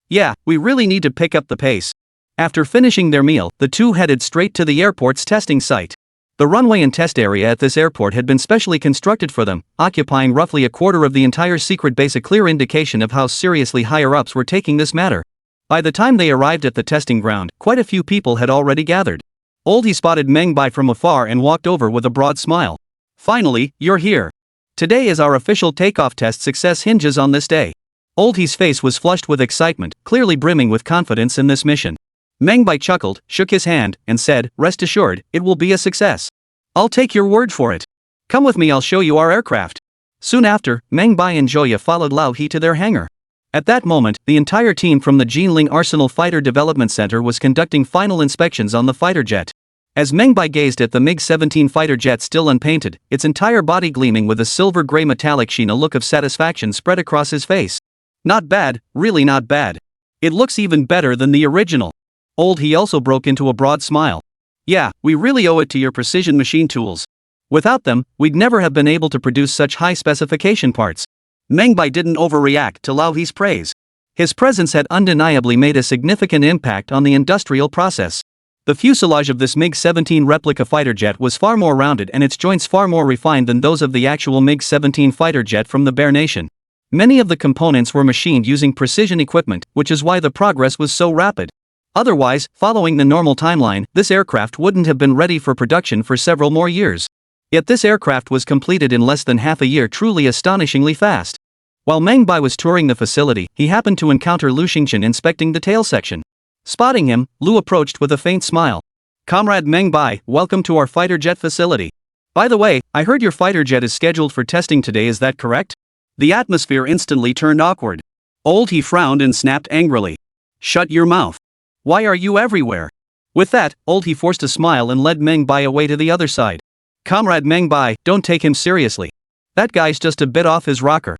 Yeah, we really need to pick up the pace. After finishing their meal, the two headed straight to the airport's testing site. The runway and test area at this airport had been specially constructed for them, occupying roughly a quarter of the entire secret base, a clear indication of how seriously higher-ups were taking this matter. By the time they arrived at the testing ground, quite a few people had already gathered. Oldie spotted Meng Bai from afar and walked over with a broad smile. Finally, you're here. Today is our official takeoff test. Success hinges on this day. Oldie's face was flushed with excitement, clearly brimming with confidence in this mission. Meng Bai chuckled, shook his hand, and said, rest assured, it will be a success. I'll take your word for it. Come with me, I'll show you our aircraft. Soon after, Meng Bai and Joya followed Lao He to their hangar. At that moment, the entire team from the Jinling Arsenal Fighter Development Center was conducting final inspections on the fighter jet. As Meng Bai gazed at the MiG-17 fighter jet still unpainted, its entire body gleaming with a silver-gray metallic sheen, a look of satisfaction spread across his face. Not bad, really not bad. It looks even better than the original. Old He also broke into a broad smile. Yeah, we really owe it to your precision machine tools. Without them, we'd never have been able to produce such high-specification parts. Meng Bai didn't overreact to Lao He's praise. His presence had undeniably made a significant impact on the industrial process. The fuselage of this MiG-17 replica fighter jet was far more rounded and its joints far more refined than those of the actual MiG-17 fighter jet from the Bear Nation. Many of the components were machined using precision equipment, which is why the progress was so rapid. Otherwise, following the normal timeline, this aircraft wouldn't have been ready for production for several more years. Yet this aircraft was completed in less than half a year, truly astonishingly fast. While Meng Bai was touring the facility, he happened to encounter Lu Xingqian inspecting the tail section. Spotting him, Lu approached with a faint smile. Comrade Meng Bai, welcome to our fighter jet facility. By the way, I heard your fighter jet is scheduled for testing today, is that correct? The atmosphere instantly turned awkward. Old He frowned and snapped angrily. Shut your mouth. Why are you everywhere? With that, Old He forced a smile and led Meng Bai away to the other side. Comrade Meng Bai, don't take him seriously. That guy's just a bit off his rocker.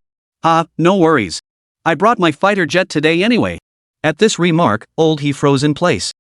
No worries. I brought my fighter jet today anyway. At this remark, Old He froze in place.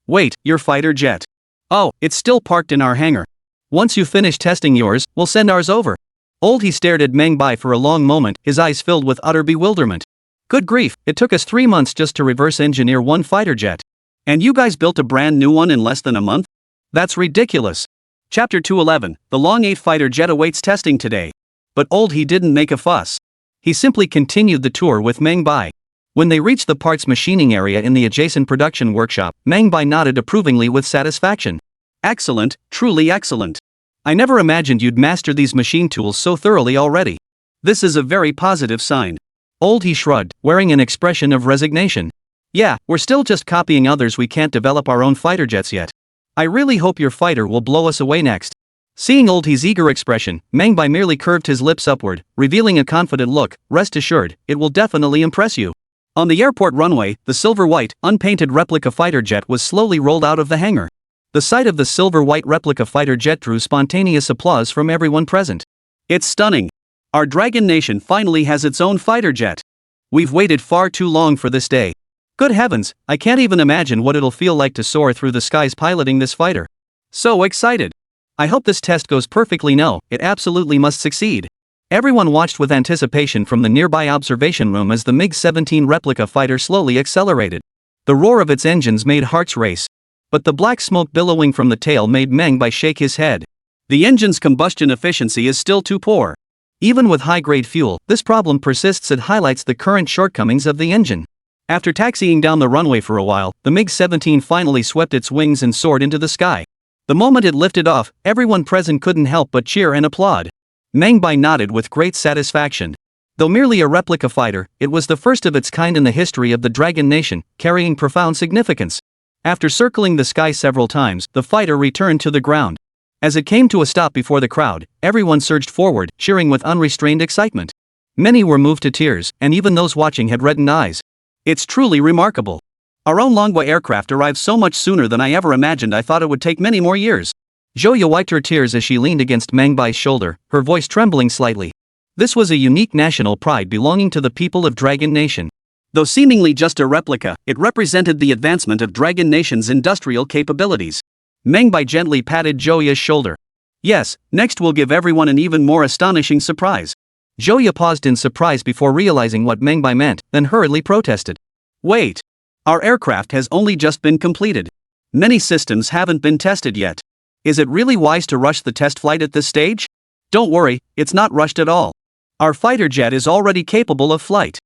Wait, your fighter jet? Oh, it's still parked in our hangar. Once you finish testing yours, we'll send ours over. Old he stared at Meng Bai for a long moment, his eyes filled with utter bewilderment. Good grief, it took us 3 months just to reverse engineer one fighter jet. And you guys built a brand new one in less than a month? That's ridiculous. Chapter 211, the Long-8 fighter jet awaits testing today. But Old he didn't make a fuss. He simply continued the tour with Meng Bai. When they reached the parts machining area in the adjacent production workshop, Meng Bai nodded approvingly with satisfaction. Excellent, truly excellent. I never imagined you'd master these machine tools so thoroughly already. This is a very positive sign. Old he shrugged, wearing an expression of resignation. Yeah, we're still just copying others, we can't develop our own fighter jets yet. I really hope your fighter will blow us away next. Seeing Old he's eager expression, Meng Bai merely curved his lips upward, revealing a confident look. Rest assured, it will definitely impress you. On the airport runway, the silver-white, unpainted replica fighter jet was slowly rolled out of the hangar. The sight of the silver-white replica fighter jet drew spontaneous applause from everyone present. It's stunning. Our Dragon Nation finally has its own fighter jet. We've waited far too long for this day. Good heavens, I can't even imagine what it'll feel like to soar through the skies piloting this fighter. So excited. I hope this test goes perfectly. No, it absolutely must succeed. Everyone watched with anticipation from the nearby observation room as the MiG-17 replica fighter slowly accelerated. The roar of its engines made hearts race. But the black smoke billowing from the tail made Meng Bai shake his head. The engine's combustion efficiency is still too poor. Even with high-grade fuel, this problem persists. It highlights the current shortcomings of the engine. After taxiing down the runway for a while, the MiG-17 finally swept its wings and soared into the sky. The moment it lifted off, everyone present couldn't help but cheer and applaud. Meng Bai nodded with great satisfaction. Though merely a replica fighter, it was the first of its kind in the history of the Dragon Nation, carrying profound significance. After circling the sky several times, the fighter returned to the ground. As it came to a stop before the crowd, everyone surged forward, cheering with unrestrained excitement. Many were moved to tears, and even those watching had reddened eyes. It's truly remarkable. Our own Manhwa aircraft arrived so much sooner than I ever imagined. I thought it would take many more years. Joya wiped her tears as she leaned against Meng Bai's shoulder, her voice trembling slightly. This was a unique national pride belonging to the people of Dragon Nation. Though seemingly just a replica, it represented the advancement of Dragon Nation's industrial capabilities. Meng Bai gently patted Joya's shoulder. Yes, next we'll give everyone an even more astonishing surprise. Joya paused in surprise before realizing what Meng Bai meant, then hurriedly protested. Wait! Our aircraft has only just been completed. Many systems haven't been tested yet. Is it really wise to rush the test flight at this stage? Don't worry, it's not rushed at all. Our fighter jet is already capable of flight.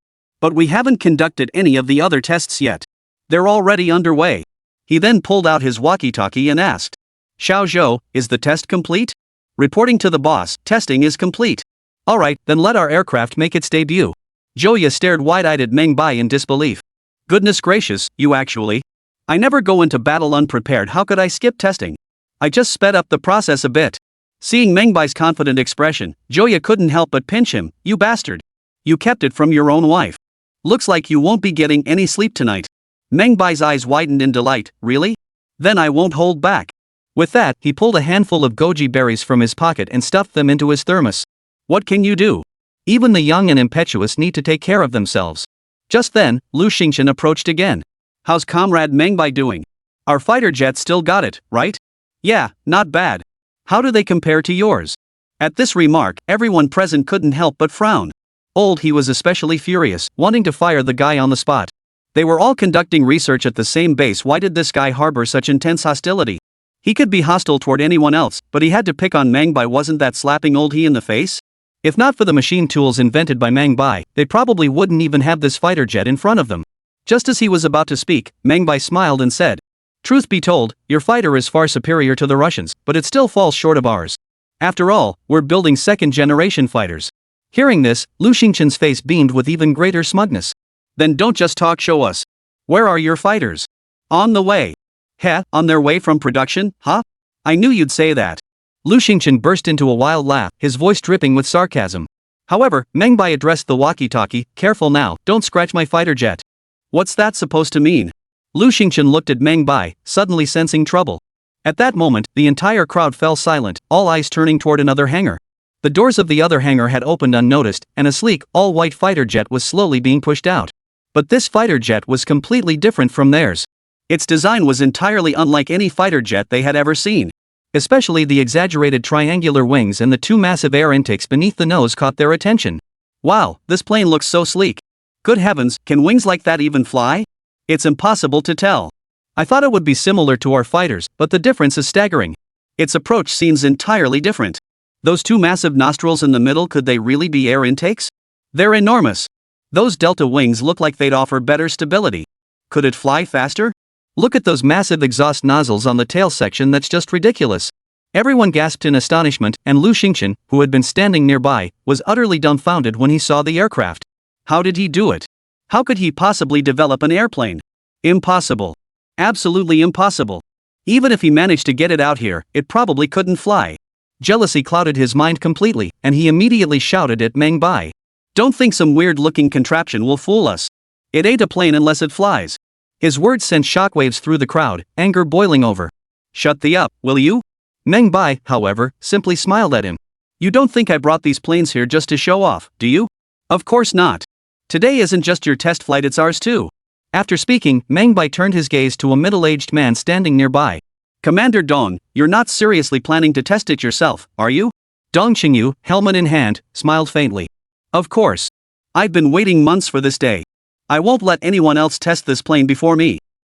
But we haven't conducted any of the other tests yet. They're already underway. He then pulled out his walkie-talkie and asked, Xiao Zhou, is the test complete? Reporting to the boss, testing is complete. Alright, then let our aircraft make its debut. Joya stared wide-eyed at Meng Bai in disbelief. Goodness gracious, you actually? I never go into battle unprepared. How could I skip testing? I just sped up the process a bit. Seeing Meng Bai's confident expression, Joya couldn't help but pinch him. You bastard. You kept it from your own wife. Looks like you won't be getting any sleep tonight. Meng Bai's eyes widened in delight. Really? Then I won't hold back. With that, he pulled a handful of goji berries from his pocket and stuffed them into his thermos. What can you do? Even the young and impetuous need to take care of themselves. Just then, Lu Xingqian approached again. How's Comrade Meng Bai doing? Our fighter jet still got it, right? Yeah, not bad. How do they compare to yours? At this remark, everyone present couldn't help but frown. Old he was especially furious, wanting to fire the guy on the spot. They were all conducting research at the same base. Why did this guy harbor such intense hostility? He could be hostile toward anyone else, but he had to pick on Meng Bai. Wasn't that slapping Old he in the face? If not for the machine tools invented by Meng Bai, they probably wouldn't even have this fighter jet in front of them. Just as he was about to speak, Meng Bai smiled and said, Truth be told, your fighter is far superior to the Russians, but it still falls short of ours. After all, we're building second-generation fighters. Hearing this, Lu Xingqian's face beamed with even greater smugness. Then don't just talk, show us. Where are your fighters? On the way. Heh, on their way from production, huh? I knew you'd say that. Lu Xingqian burst into a wild laugh, his voice dripping with sarcasm. However, Meng Bai addressed the walkie-talkie. Careful now, don't scratch my fighter jet. What's that supposed to mean? Lu Xingqian looked at Meng Bai, suddenly sensing trouble. At that moment, the entire crowd fell silent, all eyes turning toward another hangar. The doors of the other hangar had opened unnoticed, and a sleek, all-white fighter jet was slowly being pushed out. But this fighter jet was completely different from theirs. Its design was entirely unlike any fighter jet they had ever seen. Especially the exaggerated triangular wings and the two massive air intakes beneath the nose caught their attention. Wow, this plane looks so sleek. Good heavens, can wings like that even fly? It's impossible to tell. I thought it would be similar to our fighters, but the difference is staggering. Its approach seems entirely different. Those two massive nostrils in the middle, could they really be air intakes? They're enormous. Those delta wings look like they'd offer better stability. Could it fly faster? Look at those massive exhaust nozzles on the tail section, that's just ridiculous. Everyone gasped in astonishment, and Lu Xingqian, who had been standing nearby, was utterly dumbfounded when he saw the aircraft. How did he do it? How could he possibly develop an airplane? Impossible. Absolutely impossible. Even if he managed to get it out here, it probably couldn't fly. Jealousy clouded his mind completely, and he immediately shouted at Meng Bai. Don't think some weird-looking contraption will fool us. It ain't a plane unless it flies. His words sent shockwaves through the crowd, anger boiling over. Shut the up, will you? Meng Bai, however, simply smiled at him. You don't think I brought these planes here just to show off, do you? Of course not. Today isn't just your test flight, it's ours too. After speaking, Meng Bai turned his gaze to a middle-aged man standing nearby. Commander Dong, you're not seriously planning to test it yourself, are you? Dong Qingyu, helmet in hand, smiled faintly. Of course. I've been waiting months for this day. I won't let anyone else test this plane before me.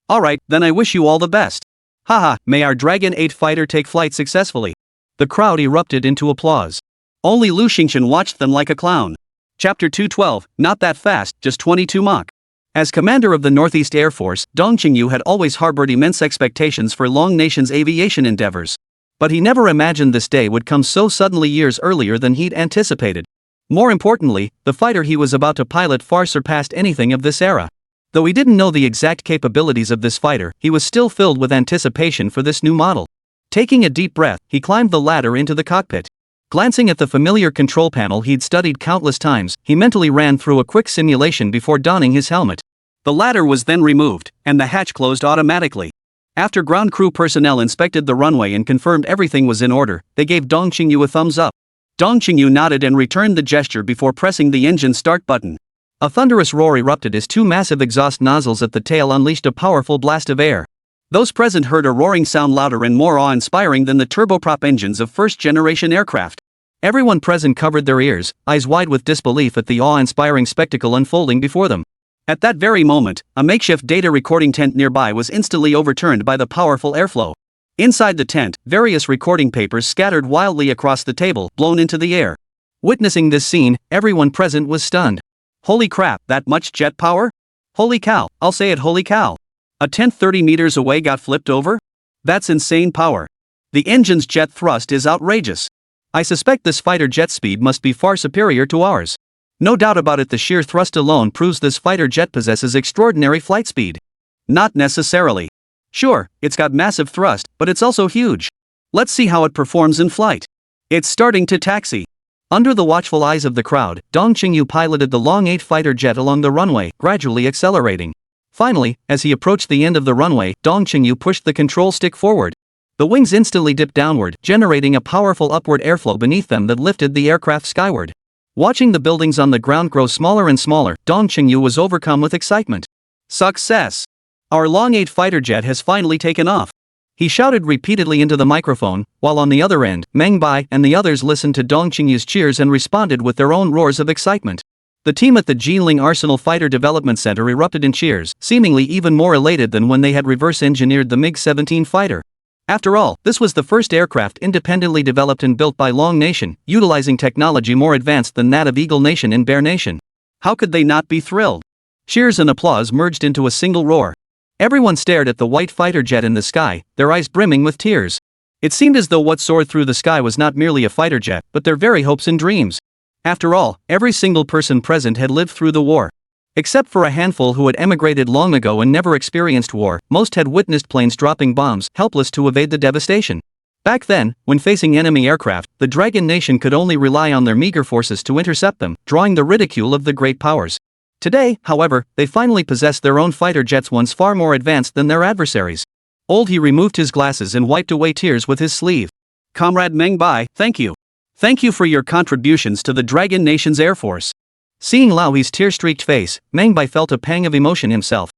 Alright, then I wish you all the best. Haha, may our Dragon 8 fighter take flight successfully. The crowd erupted into applause. Only Lu Xingqian watched them like a clown. Chapter 212, not that fast, just 22 Mach. As commander of the Northeast Air Force, Dong Qingyu had always harbored immense expectations for Long Nation's aviation endeavors. But he never imagined this day would come so suddenly years earlier than he'd anticipated. More importantly, the fighter he was about to pilot far surpassed anything of this era. Though he didn't know the exact capabilities of this fighter, he was still filled with anticipation for this new model. Taking a deep breath, he climbed the ladder into the cockpit. Glancing at the familiar control panel he'd studied countless times, he mentally ran through a quick simulation before donning his helmet. The ladder was then removed, and the hatch closed automatically. After ground crew personnel inspected the runway and confirmed everything was in order, they gave Dong Qingyu a thumbs up. Dong Qingyu nodded and returned the gesture before pressing the engine start button. A thunderous roar erupted as two massive exhaust nozzles at the tail unleashed a powerful blast of air. Those present heard a roaring sound louder and more awe-inspiring than the turboprop engines of first-generation aircraft. Everyone present covered their ears, eyes wide with disbelief at the awe-inspiring spectacle unfolding before them. At that very moment, a makeshift data recording tent nearby was instantly overturned by the powerful airflow. Inside the tent, various recording papers scattered wildly across the table, blown into the air. Witnessing this scene, everyone present was stunned. Holy crap, that much jet power? Holy cow, I'll say it, holy cow. A tent 30 meters away got flipped over? That's insane power. The engine's jet thrust is outrageous. I suspect this fighter jet speed must be far superior to ours. No doubt about it, the sheer thrust alone proves this fighter jet possesses extraordinary flight speed. Not necessarily. Sure, it's got massive thrust, but it's also huge. Let's see how it performs in flight. It's starting to taxi. Under the watchful eyes of the crowd, Dong Qingyu piloted the Long 8 fighter jet along the runway, gradually accelerating. Finally, as he approached the end of the runway, Dong Qingyu pushed the control stick forward. The wings instantly dipped downward, generating a powerful upward airflow beneath them that lifted the aircraft skyward. Watching the buildings on the ground grow smaller and smaller, Dong Qingyu was overcome with excitement. Success! Our Long 8 fighter jet has finally taken off. He shouted repeatedly into the microphone, while on the other end, Meng Bai and the others listened to Dong Qingyu's cheers and responded with their own roars of excitement. The team at the Jinling Arsenal Fighter Development Center erupted in cheers, seemingly even more elated than when they had reverse-engineered the MiG-17 fighter. After all, this was the first aircraft independently developed and built by Long Nation, utilizing technology more advanced than that of Eagle Nation and Bear Nation. How could they not be thrilled? Cheers and applause merged into a single roar. Everyone stared at the white fighter jet in the sky, their eyes brimming with tears. It seemed as though what soared through the sky was not merely a fighter jet, but their very hopes and dreams. After all, every single person present had lived through the war. Except for a handful who had emigrated long ago and never experienced war, most had witnessed planes dropping bombs, helpless to evade the devastation. Back then, when facing enemy aircraft, the Dragon Nation could only rely on their meager forces to intercept them, drawing the ridicule of the great powers. Today, however, they finally possessed their own fighter jets, ones far more advanced than their adversaries. He removed his glasses and wiped away tears with his sleeve. Comrade Meng Bai, thank you. Thank you for your contributions to the Dragon Nation's Air Force. Seeing Lao He's tear-streaked face, Meng Bai felt a pang of emotion himself.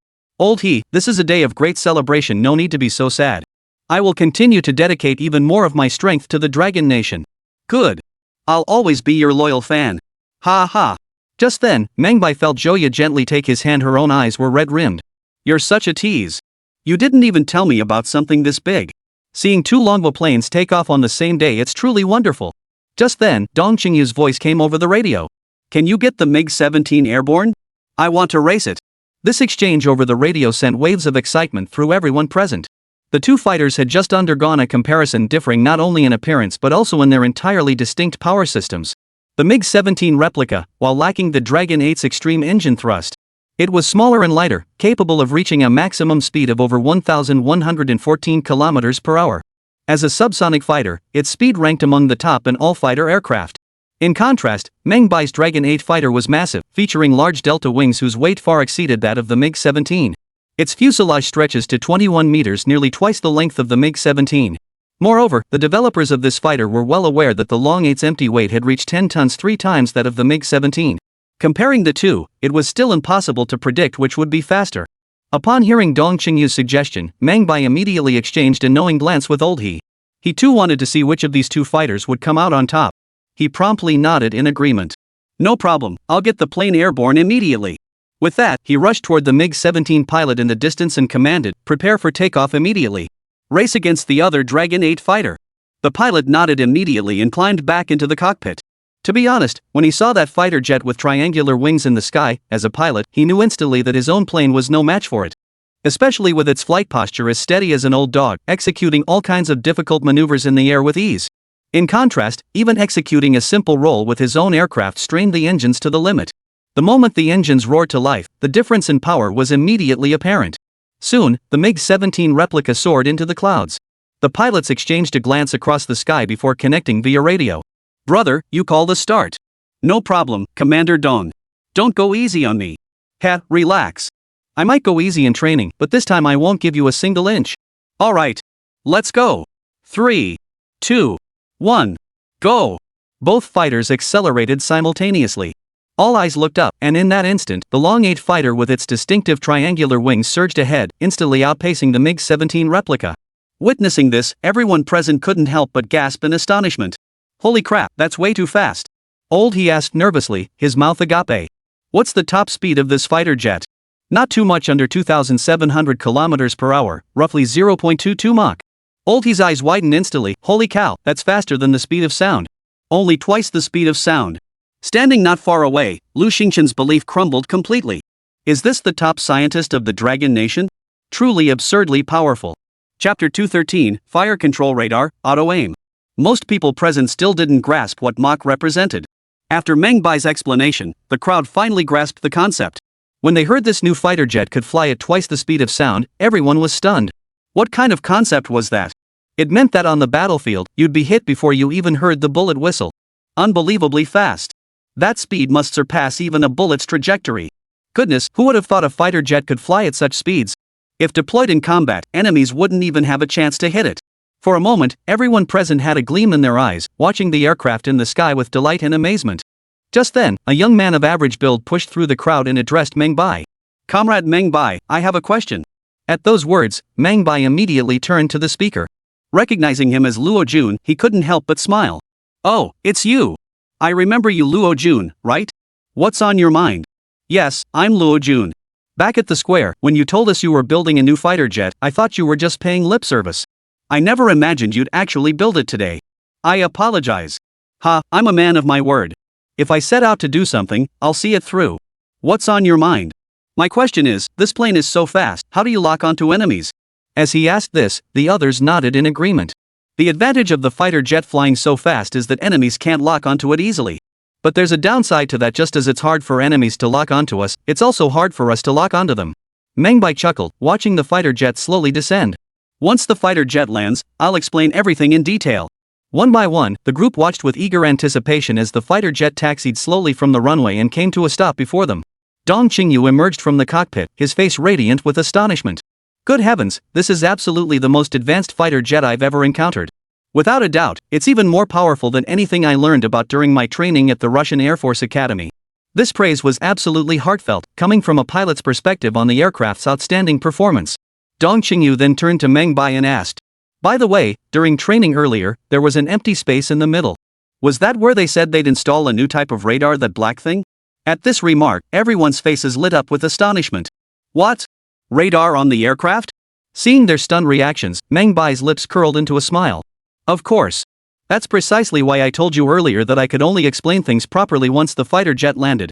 This is a day of great celebration, no need to be so sad. I will continue to dedicate even more of my strength to the Dragon Nation. Good. I'll always be your loyal fan. Ha ha. Just then, Meng Bai felt Joya gently take his hand. Her own eyes were red-rimmed. You're such a tease. You didn't even tell me about something this big. Seeing two longbow planes take off on the same day, it's truly wonderful. Just then, Dong Qingyu's voice came over the radio. Can you get the MiG-17 airborne? I want to race it. This exchange over the radio sent waves of excitement through everyone present. The two fighters had just undergone a comparison differing not only in appearance but also in their entirely distinct power systems. The MiG-17 replica, while lacking the Dragon 8's extreme engine thrust, it was smaller and lighter, capable of reaching a maximum speed of over 1,114 km per hour. As a subsonic fighter, its speed ranked among the top in all fighter aircraft. In contrast, Meng Bai's Dragon 8 fighter was massive, featuring large delta wings whose weight far exceeded that of the MiG-17. Its fuselage stretches to 21 meters, nearly twice the length of the MiG-17. Moreover, the developers of this fighter were well aware that the Long 8's empty weight had reached 10 tons, 3 times that of the MiG-17. Comparing the two, it was still impossible to predict which would be faster. Upon hearing Dong Qingyu's suggestion, Meng Bai immediately exchanged a knowing glance with Old He. He too wanted to see which of these two fighters would come out on top. He promptly nodded in agreement. No problem, I'll get the plane airborne immediately. With that, he rushed toward the MiG-17 pilot in the distance and commanded, prepare for takeoff immediately. Race against the other Dragon 8 fighter. The pilot nodded immediately and climbed back into the cockpit. To be honest, when he saw that fighter jet with triangular wings in the sky, as a pilot, he knew instantly that his own plane was no match for it. Especially with its flight posture as steady as an old dog, executing all kinds of difficult maneuvers in the air with ease. In contrast, even executing a simple roll with his own aircraft strained the engines to the limit. The moment the engines roared to life, the difference in power was immediately apparent. Soon, the MiG-17 replica soared into the clouds. The pilots exchanged a glance across the sky before connecting via radio. Brother, you call the start. No problem, Commander Dong. Don't go easy on me. Relax. I might go easy in training, but this time I won't give you a single inch. Alright. Let's go. 3, 2, 1. Go. Both fighters accelerated simultaneously. All eyes looked up, and in that instant, the Long 8 fighter with its distinctive triangular wings surged ahead, instantly outpacing the MiG-17 replica. Witnessing this, everyone present couldn't help but gasp in astonishment. Holy crap, that's way too fast. Old He asked nervously, his mouth agape. What's the top speed of this fighter jet? Not too much under 2,700 km per hour, roughly 0.22 Mach. Old He's eyes widened instantly. Holy cow, that's faster than the speed of sound. Only twice the speed of sound. Standing not far away, Lu Xingqian's belief crumbled completely. Is this the top scientist of the Dragon Nation? Truly absurdly powerful. Chapter 213, Fire Control Radar, Auto-Aim. Most people present still didn't grasp what Mach represented. After Meng Bai's explanation, the crowd finally grasped the concept. When they heard this new fighter jet could fly at twice the speed of sound, everyone was stunned. What kind of concept was that? It meant that on the battlefield, you'd be hit before you even heard the bullet whistle. Unbelievably fast. That speed must surpass even a bullet's trajectory. Goodness, who would have thought a fighter jet could fly at such speeds? If deployed in combat, enemies wouldn't even have a chance to hit it. For a moment, everyone present had a gleam in their eyes, watching the aircraft in the sky with delight and amazement. Just then, a young man of average build pushed through the crowd and addressed Meng Bai. Comrade Meng Bai, I have a question. At those words, Meng Bai immediately turned to the speaker. Recognizing him as Luo Jun, he couldn't help but smile. Oh, it's you. I remember you, Luo Jun, right? What's on your mind? Yes, I'm Luo Jun. Back at the square, when you told us you were building a new fighter jet, I thought you were just paying lip service. I never imagined you'd actually build it today. I apologize. I'm a man of my word. If I set out to do something, I'll see it through. What's on your mind? My question is, this plane is so fast, how do you lock onto enemies? As he asked this, the others nodded in agreement. The advantage of the fighter jet flying so fast is that enemies can't lock onto it easily. But there's a downside to that. Just as it's hard for enemies to lock onto us, it's also hard for us to lock onto them. Meng Bai chuckled, watching the fighter jet slowly descend. Once the fighter jet lands, I'll explain everything in detail. One by one, the group watched with eager anticipation as the fighter jet taxied slowly from the runway and came to a stop before them. Dong Qingyu emerged from the cockpit, his face radiant with astonishment. Good heavens, this is absolutely the most advanced fighter jet I've ever encountered. Without a doubt, it's even more powerful than anything I learned about during my training at the Russian Air Force Academy. This praise was absolutely heartfelt, coming from a pilot's perspective on the aircraft's outstanding performance. Dong Qingyu then turned to Meng Bai and asked, By the way, during training earlier, there was an empty space in the middle. Was that where they said they'd install a new type of radar, that black thing? At this remark, everyone's faces lit up with astonishment. What? Radar on the aircraft? Seeing their stunned reactions, Meng Bai's lips curled into a smile. Of course. That's precisely why I told you earlier that I could only explain things properly once the fighter jet landed.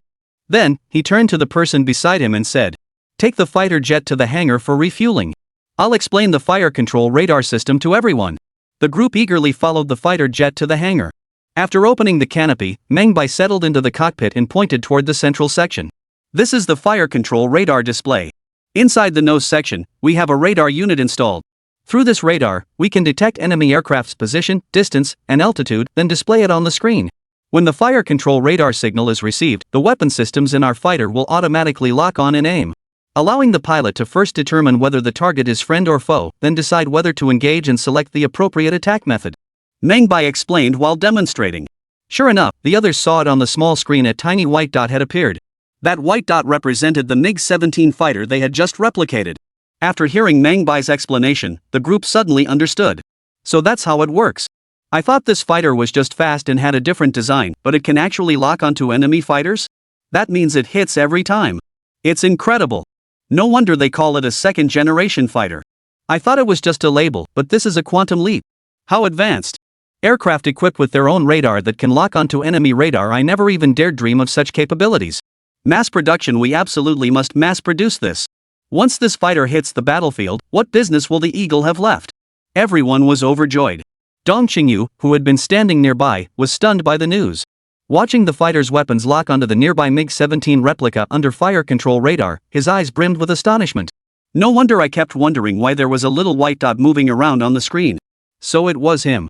Then, he turned to the person beside him and said, "Take the fighter jet to the hangar for refueling. I'll explain the fire control radar system to everyone." The group eagerly followed the fighter jet to the hangar. After opening the canopy, Meng Bai settled into the cockpit and pointed toward the central section. This is the fire control radar display. Inside the nose section, we have a radar unit installed. Through this radar, we can detect enemy aircraft's position, distance, and altitude, then display it on the screen. When the fire control radar signal is received, the weapon systems in our fighter will automatically lock on and aim, allowing the pilot to first determine whether the target is friend or foe, then decide whether to engage and select the appropriate attack method. Meng Bai explained while demonstrating. Sure enough, the others saw it on the small screen. A tiny white dot had appeared. That white dot represented the MiG-17 fighter they had just replicated. After hearing Meng Bai's explanation, the group suddenly understood. So that's how it works. I thought this fighter was just fast and had a different design, but it can actually lock onto enemy fighters? That means it hits every time. It's incredible. No wonder they call it a second-generation fighter. I thought it was just a label, but this is a quantum leap. How advanced. Aircraft equipped with their own radar that can lock onto enemy radar. I never even dared dream of such capabilities. Mass production. We absolutely must mass produce this. Once this fighter hits the battlefield, what business will the Eagle have left? Everyone was overjoyed. Dong Qingyu, who had been standing nearby, was stunned by the news. Watching the fighter's weapons lock onto the nearby MiG-17 replica under fire control radar, his eyes brimmed with astonishment. No wonder I kept wondering why there was a little white dot moving around on the screen. So it was him.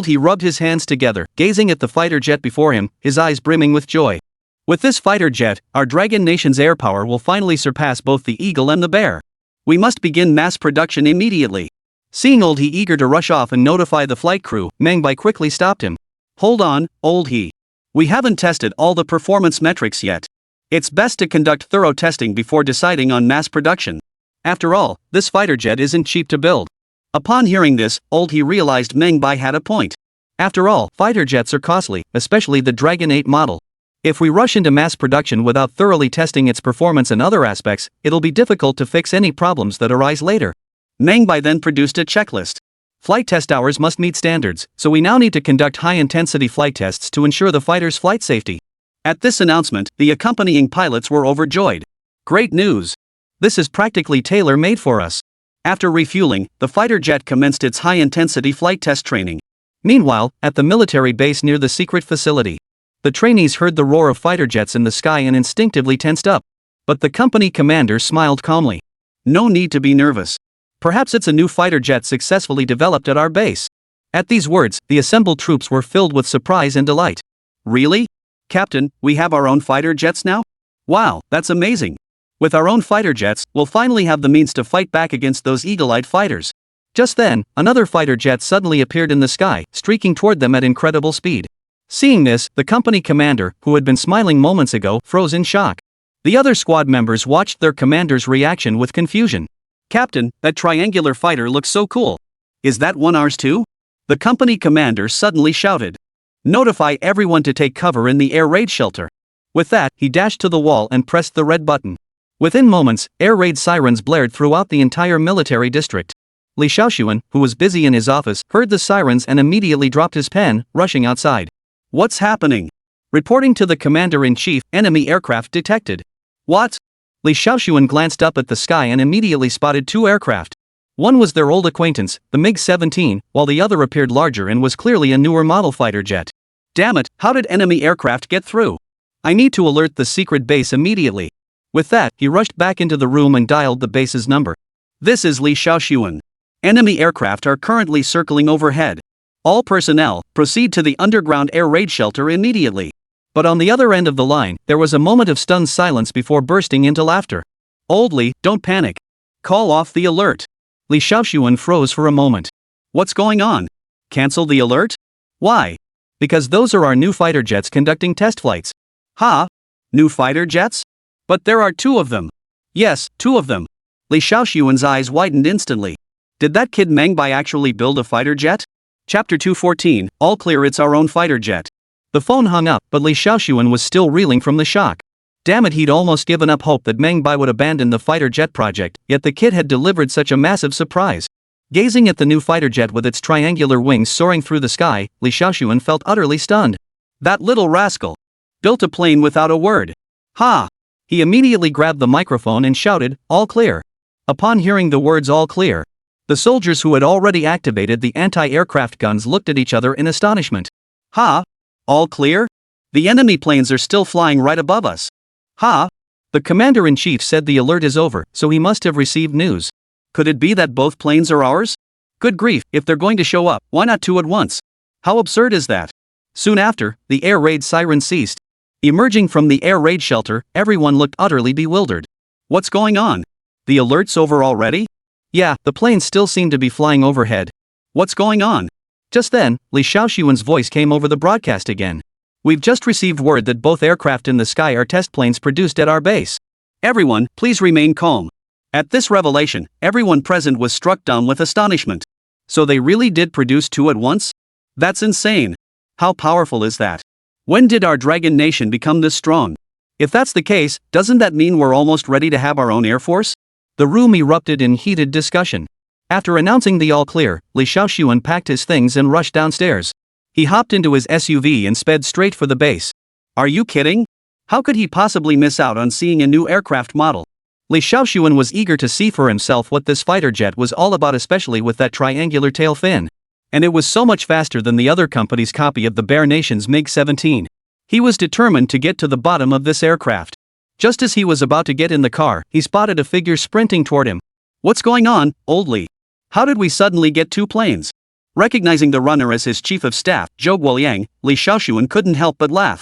He rubbed his hands together, gazing at the fighter jet before him, his eyes brimming with joy. With this fighter jet, our Dragon Nation's air power will finally surpass both the Eagle and the Bear. We must begin mass production immediately. Seeing He eager to rush off and notify the flight crew, Meng Bai quickly stopped him. Hold on, He. We haven't tested all the performance metrics yet. It's best to conduct thorough testing before deciding on mass production. After all, this fighter jet isn't cheap to build. Upon hearing this, He realized Meng Bai had a point. After all, fighter jets are costly, especially the Dragon 8 model. If we rush into mass production without thoroughly testing its performance and other aspects, it'll be difficult to fix any problems that arise later. Meng Bai then produced a checklist. Flight test hours must meet standards, so we now need to conduct high-intensity flight tests to ensure the fighter's flight safety. At this announcement, the accompanying pilots were overjoyed. Great news! This is practically tailor-made for us. After refueling, the fighter jet commenced its high-intensity flight test training. Meanwhile, at the military base near the secret facility, the trainees heard the roar of fighter jets in the sky and instinctively tensed up. But the company commander smiled calmly. No need to be nervous. Perhaps it's a new fighter jet successfully developed at our base. At these words, the assembled troops were filled with surprise and delight. Really? Captain, we have our own fighter jets now? Wow, that's amazing. With our own fighter jets, we'll finally have the means to fight back against those eagle-eyed fighters. Just then, another fighter jet suddenly appeared in the sky, streaking toward them at incredible speed. Seeing this, the company commander, who had been smiling moments ago, froze in shock. The other squad members watched their commander's reaction with confusion. Captain, that triangular fighter looks so cool. Is that one ours too? The company commander suddenly shouted. Notify everyone to take cover in the air raid shelter. With that, he dashed to the wall and pressed the red button. Within moments, air raid sirens blared throughout the entire military district. Li Shaoxuan, who was busy in his office, heard the sirens and immediately dropped his pen, rushing outside. What's happening? Reporting to the commander-in-chief, enemy aircraft detected. What? Li Shaoxuan glanced up at the sky and immediately spotted two aircraft. One was their old acquaintance, the MiG-17, while the other appeared larger and was clearly a newer model fighter jet. Damn it, how did enemy aircraft get through? I need to alert the secret base immediately. With that, he rushed back into the room and dialed the base's number. This is Li Shaoxuan. Enemy aircraft are currently circling overhead. All personnel, proceed to the underground air raid shelter immediately. But on the other end of the line, there was a moment of stunned silence before bursting into laughter. Old Li, don't panic. Call off the alert. Li Shaoxuan froze for a moment. What's going on? Cancel the alert? Why? Because those are our new fighter jets conducting test flights. Ha? New fighter jets? But there are two of them. Yes, two of them. Li Shaoxuan's eyes widened instantly. Did that kid Meng Bai actually build a fighter jet? Chapter 214, all clear, it's our own fighter jet. The phone hung up, but Li Xiaoxuan was still reeling from the shock. Damn it, he'd almost given up hope that Meng Bai would abandon the fighter jet project, yet the kid had delivered such a massive surprise. Gazing at the new fighter jet with its triangular wings soaring through the sky, Li Xiaoxuan felt utterly stunned. That little rascal built a plane without a word. Ha! He immediately grabbed the microphone and shouted, "All clear." Upon hearing the words "all clear," the soldiers who had already activated the anti-aircraft guns looked at each other in astonishment. Ha! All clear? The enemy planes are still flying right above us. Ha! The commander-in-chief said the alert is over, so he must have received news. Could it be that both planes are ours? Good grief, if they're going to show up, why not two at once? How absurd is that? Soon after, the air raid siren ceased. Emerging from the air raid shelter, everyone looked utterly bewildered. What's going on? The alert's over already? Yeah, the planes still seem to be flying overhead. What's going on? Just then, Li Xiaoxuan's voice came over the broadcast again. We've just received word that both aircraft in the sky are test planes produced at our base. Everyone, please remain calm. At this revelation, everyone present was struck dumb with astonishment. So they really did produce two at once? That's insane. How powerful is that? When did our dragon nation become this strong? If that's the case, doesn't that mean we're almost ready to have our own air force? The room erupted in heated discussion. After announcing the all clear, Li Xiaoxuan packed his things and rushed downstairs. He hopped into his SUV and sped straight for the base. Are you kidding? How could he possibly miss out on seeing a new aircraft model? Li Xiaoxuan was eager to see for himself what this fighter jet was all about, especially with that triangular tail fin. And it was so much faster than the other company's copy of the Bear Nation's MiG-17. He was determined to get to the bottom of this aircraft. Just as he was about to get in the car, he spotted a figure sprinting toward him. What's going on, old Li? How did we suddenly get two planes? Recognizing the runner as his chief of staff, Zhou Guoliang, Li Xiaoxuan couldn't help but laugh.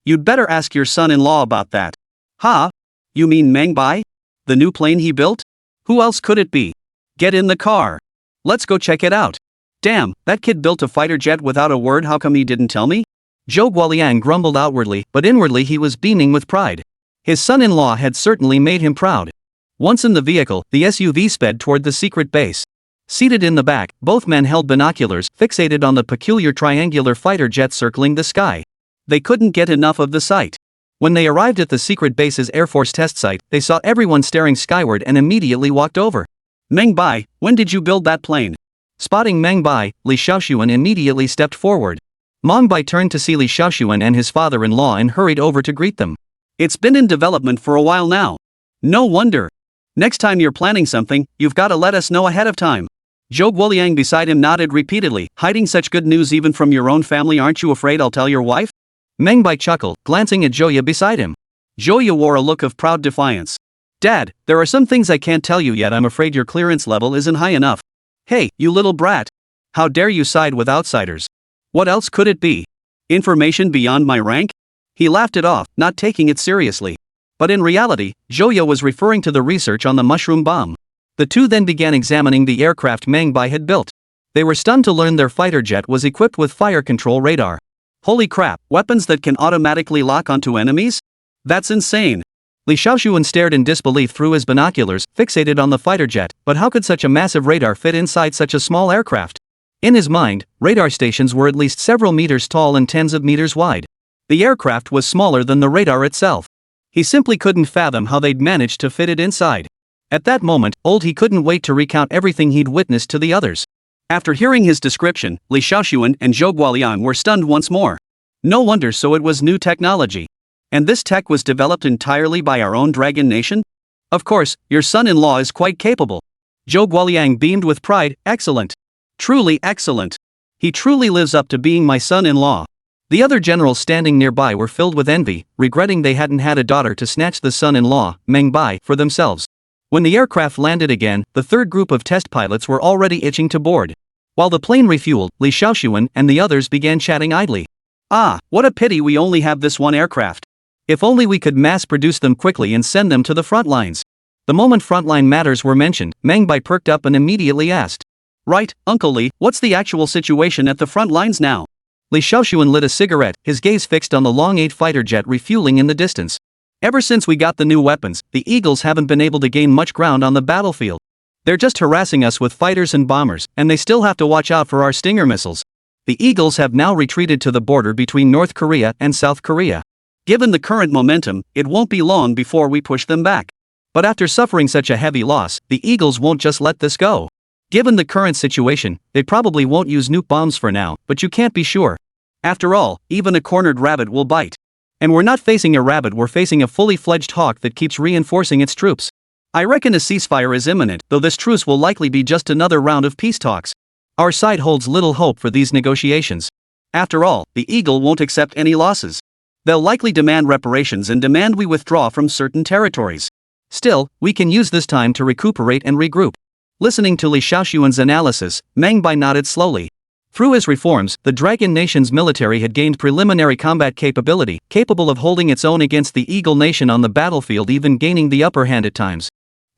You'd better ask your son-in-law about that. Ha? You mean Meng Bai? The new plane he built? Who else could it be? Get in the car. Let's go check it out. Damn, that kid built a fighter jet without a word, how come he didn't tell me? Zhou Guoliang grumbled outwardly, but inwardly he was beaming with pride. His son-in-law had certainly made him proud. Once in the vehicle, the SUV sped toward the secret base. Seated in the back, both men held binoculars, fixated on the peculiar triangular fighter jet circling the sky. They couldn't get enough of the sight. When they arrived at the secret base's Air Force test site, they saw everyone staring skyward and immediately walked over. Meng Bai, when did you build that plane? Spotting Meng Bai, Li Xiaoxuan immediately stepped forward. Meng Bai turned to see Li Xiaoxuan and his father-in-law and hurried over to greet them. It's been in development for a while now. No wonder. Next time you're planning something, you've got to let us know ahead of time. Zhou Guoliang beside him nodded repeatedly. Hiding such good news even from your own family, aren't you afraid I'll tell your wife? Meng Bai chuckled, glancing at Zhouya beside him. Zhouya wore a look of proud defiance. Dad, there are some things I can't tell you yet, I'm afraid your clearance level isn't high enough. Hey, you little brat. How dare you side with outsiders? What else could it be? Information beyond my rank? He laughed it off, not taking it seriously. But in reality, Zhouya was referring to the research on the mushroom bomb. The two then began examining the aircraft Meng Bai had built. They were stunned to learn their fighter jet was equipped with fire control radar. Holy crap, weapons that can automatically lock onto enemies? That's insane. Li Xiaoxuan stared in disbelief through his binoculars, fixated on the fighter jet, but how could such a massive radar fit inside such a small aircraft? In his mind, radar stations were at least several meters tall and tens of meters wide. The aircraft was smaller than the radar itself. He simply couldn't fathom how they'd managed to fit it inside. At that moment, he couldn't wait to recount everything he'd witnessed to the others. After hearing his description, Li Xiaoxuan and Zhou Guoliang were stunned once more. No wonder, so it was new technology. And this tech was developed entirely by our own Dragon Nation? Of course, your son-in-law is quite capable. Zhou Guoliang beamed with pride. Excellent. Truly excellent. He truly lives up to being my son-in-law. The other generals standing nearby were filled with envy, regretting they hadn't had a daughter to snatch the son-in-law, Meng Bai, for themselves. When the aircraft landed again, the third group of test pilots were already itching to board. While the plane refueled, Li Xiaoxuan and the others began chatting idly. Ah, what a pity we only have this one aircraft. If only we could mass-produce them quickly and send them to the front lines. The moment frontline matters were mentioned, Meng Bai perked up and immediately asked. Right, Uncle Li, what's the actual situation at the front lines now? Li Xiaoxuan lit a cigarette, his gaze fixed on the Long-8 fighter jet refueling in the distance. Ever since we got the new weapons, the Eagles haven't been able to gain much ground on the battlefield. They're just harassing us with fighters and bombers, and they still have to watch out for our Stinger missiles. The Eagles have now retreated to the border between North Korea and South Korea. Given the current momentum, it won't be long before we push them back. But after suffering such a heavy loss, the Eagles won't just let this go. Given the current situation, they probably won't use nuke bombs for now, but you can't be sure. After all, even a cornered rabbit will bite. And we're not facing a rabbit, we're facing a fully fledged hawk that keeps reinforcing its troops. I reckon a ceasefire is imminent, though this truce will likely be just another round of peace talks. Our side holds little hope for these negotiations. After all, the Eagle won't accept any losses. They'll likely demand reparations and demand we withdraw from certain territories. Still, we can use this time to recuperate and regroup. Listening to Li Shaoxuan's analysis, Meng Bai nodded slowly. Through his reforms, the Dragon Nation's military had gained preliminary combat capability, capable of holding its own against the Eagle Nation on the battlefield, even gaining the upper hand at times.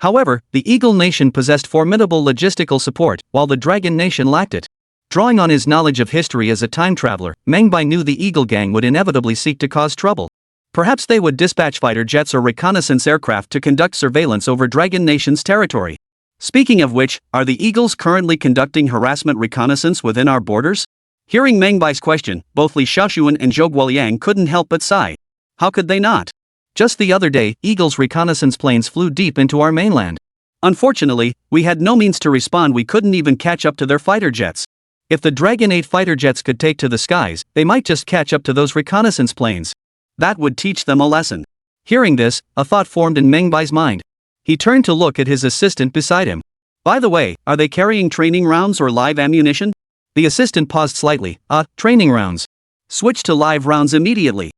However, the Eagle Nation possessed formidable logistical support, while the Dragon Nation lacked it. Drawing on his knowledge of history as a time traveler, Meng Bai knew the Eagle Gang would inevitably seek to cause trouble. Perhaps they would dispatch fighter jets or reconnaissance aircraft to conduct surveillance over Dragon Nation's territory. Speaking of which, are the Eagles currently conducting harassment reconnaissance within our borders? Hearing Meng Bai's question, both Li Shaoxuan and Zhou Guoliang couldn't help but sigh. How could they not? Just the other day, Eagle's reconnaissance planes flew deep into our mainland. Unfortunately, we had no means to respond, we couldn't even catch up to their fighter jets. If the Dragon 8 fighter jets could take to the skies, they might just catch up to those reconnaissance planes. That would teach them a lesson. Hearing this, a thought formed in Meng Bai's mind. He turned to look at his assistant beside him. By the way, are they carrying training rounds or live ammunition? The assistant paused slightly. Training rounds. Switch to live rounds immediately.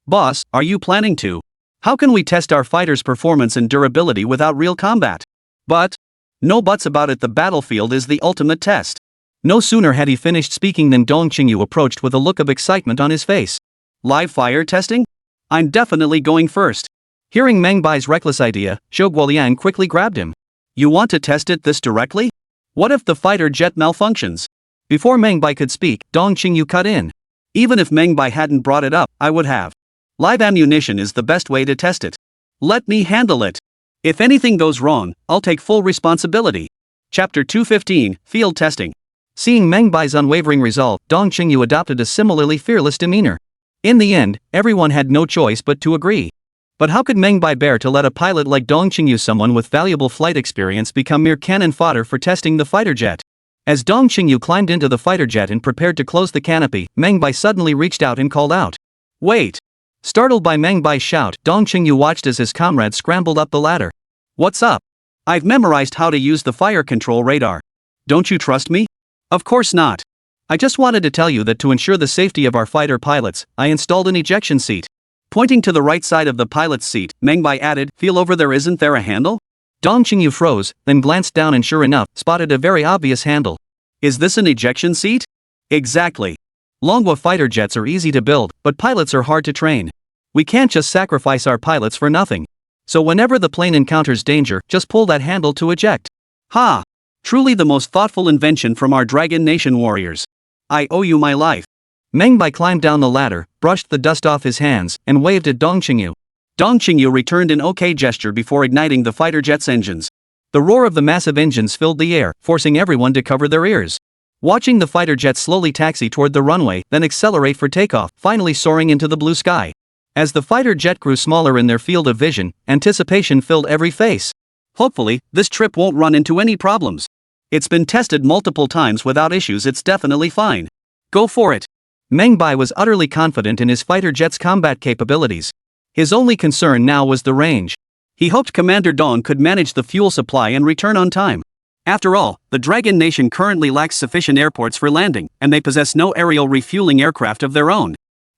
Boss, are you planning to? How can we test our fighters' performance and durability without real combat? But, no buts about it, the battlefield is the ultimate test. No sooner had he finished speaking than Dong Qingyu approached with a look of excitement on his face. Live fire testing? I'm definitely going first. Hearing Meng Bai's reckless idea, Zhou Guoliang quickly grabbed him. You want to test it this directly? What if the fighter jet malfunctions? Before Meng Bai could speak, Dong Qingyu cut in. Even if Meng Bai hadn't brought it up, I would have. Live ammunition is the best way to test it. Let me handle it. If anything goes wrong, I'll take full responsibility. Chapter 215, Field Testing. Seeing Meng Bai's unwavering resolve, Dong Qingyu adopted a similarly fearless demeanor. In the end, everyone had no choice but to agree. But how could Meng Bai bear to let a pilot like Dong Qingyu, someone with valuable flight experience, become mere cannon fodder for testing the fighter jet? As Dong Qingyu climbed into the fighter jet and prepared to close the canopy, Meng Bai suddenly reached out and called out. Wait! Startled by Meng Bai's shout, Dong Qingyu watched as his comrade scrambled up the ladder. What's up? I've memorized how to use the fire control radar. Don't you trust me? Of course not. I just wanted to tell you that to ensure the safety of our fighter pilots, I installed an ejection seat. Pointing to the right side of the pilot's seat, Meng Bai added, feel over there, isn't there a handle? Dong Qingyu froze, then glanced down and sure enough, spotted a very obvious handle. Is this an ejection seat? Exactly. Manhwa fighter jets are easy to build, but pilots are hard to train. We can't just sacrifice our pilots for nothing. So whenever the plane encounters danger, just pull that handle to eject. Ha! Truly the most thoughtful invention from our Dragon Nation warriors. I owe you my life. Meng Bai climbed down the ladder, brushed the dust off his hands, and waved at Dong Qingyu. Dong Qingyu returned an okay gesture before igniting the fighter jet's engines. The roar of the massive engines filled the air, forcing everyone to cover their ears. Watching the fighter jet slowly taxi toward the runway, then accelerate for takeoff, finally soaring into the blue sky. As the fighter jet grew smaller in their field of vision, anticipation filled every face. Hopefully, this trip won't run into any problems. It's been tested multiple times without issues, it's definitely fine. Go for it. Meng Bai was utterly confident in his fighter jet's combat capabilities. His only concern now was the range. He hoped Commander Dong could manage the fuel supply and return on time. After all, the Dragon Nation currently lacks sufficient airports for landing, and they possess no aerial refueling aircraft of their own.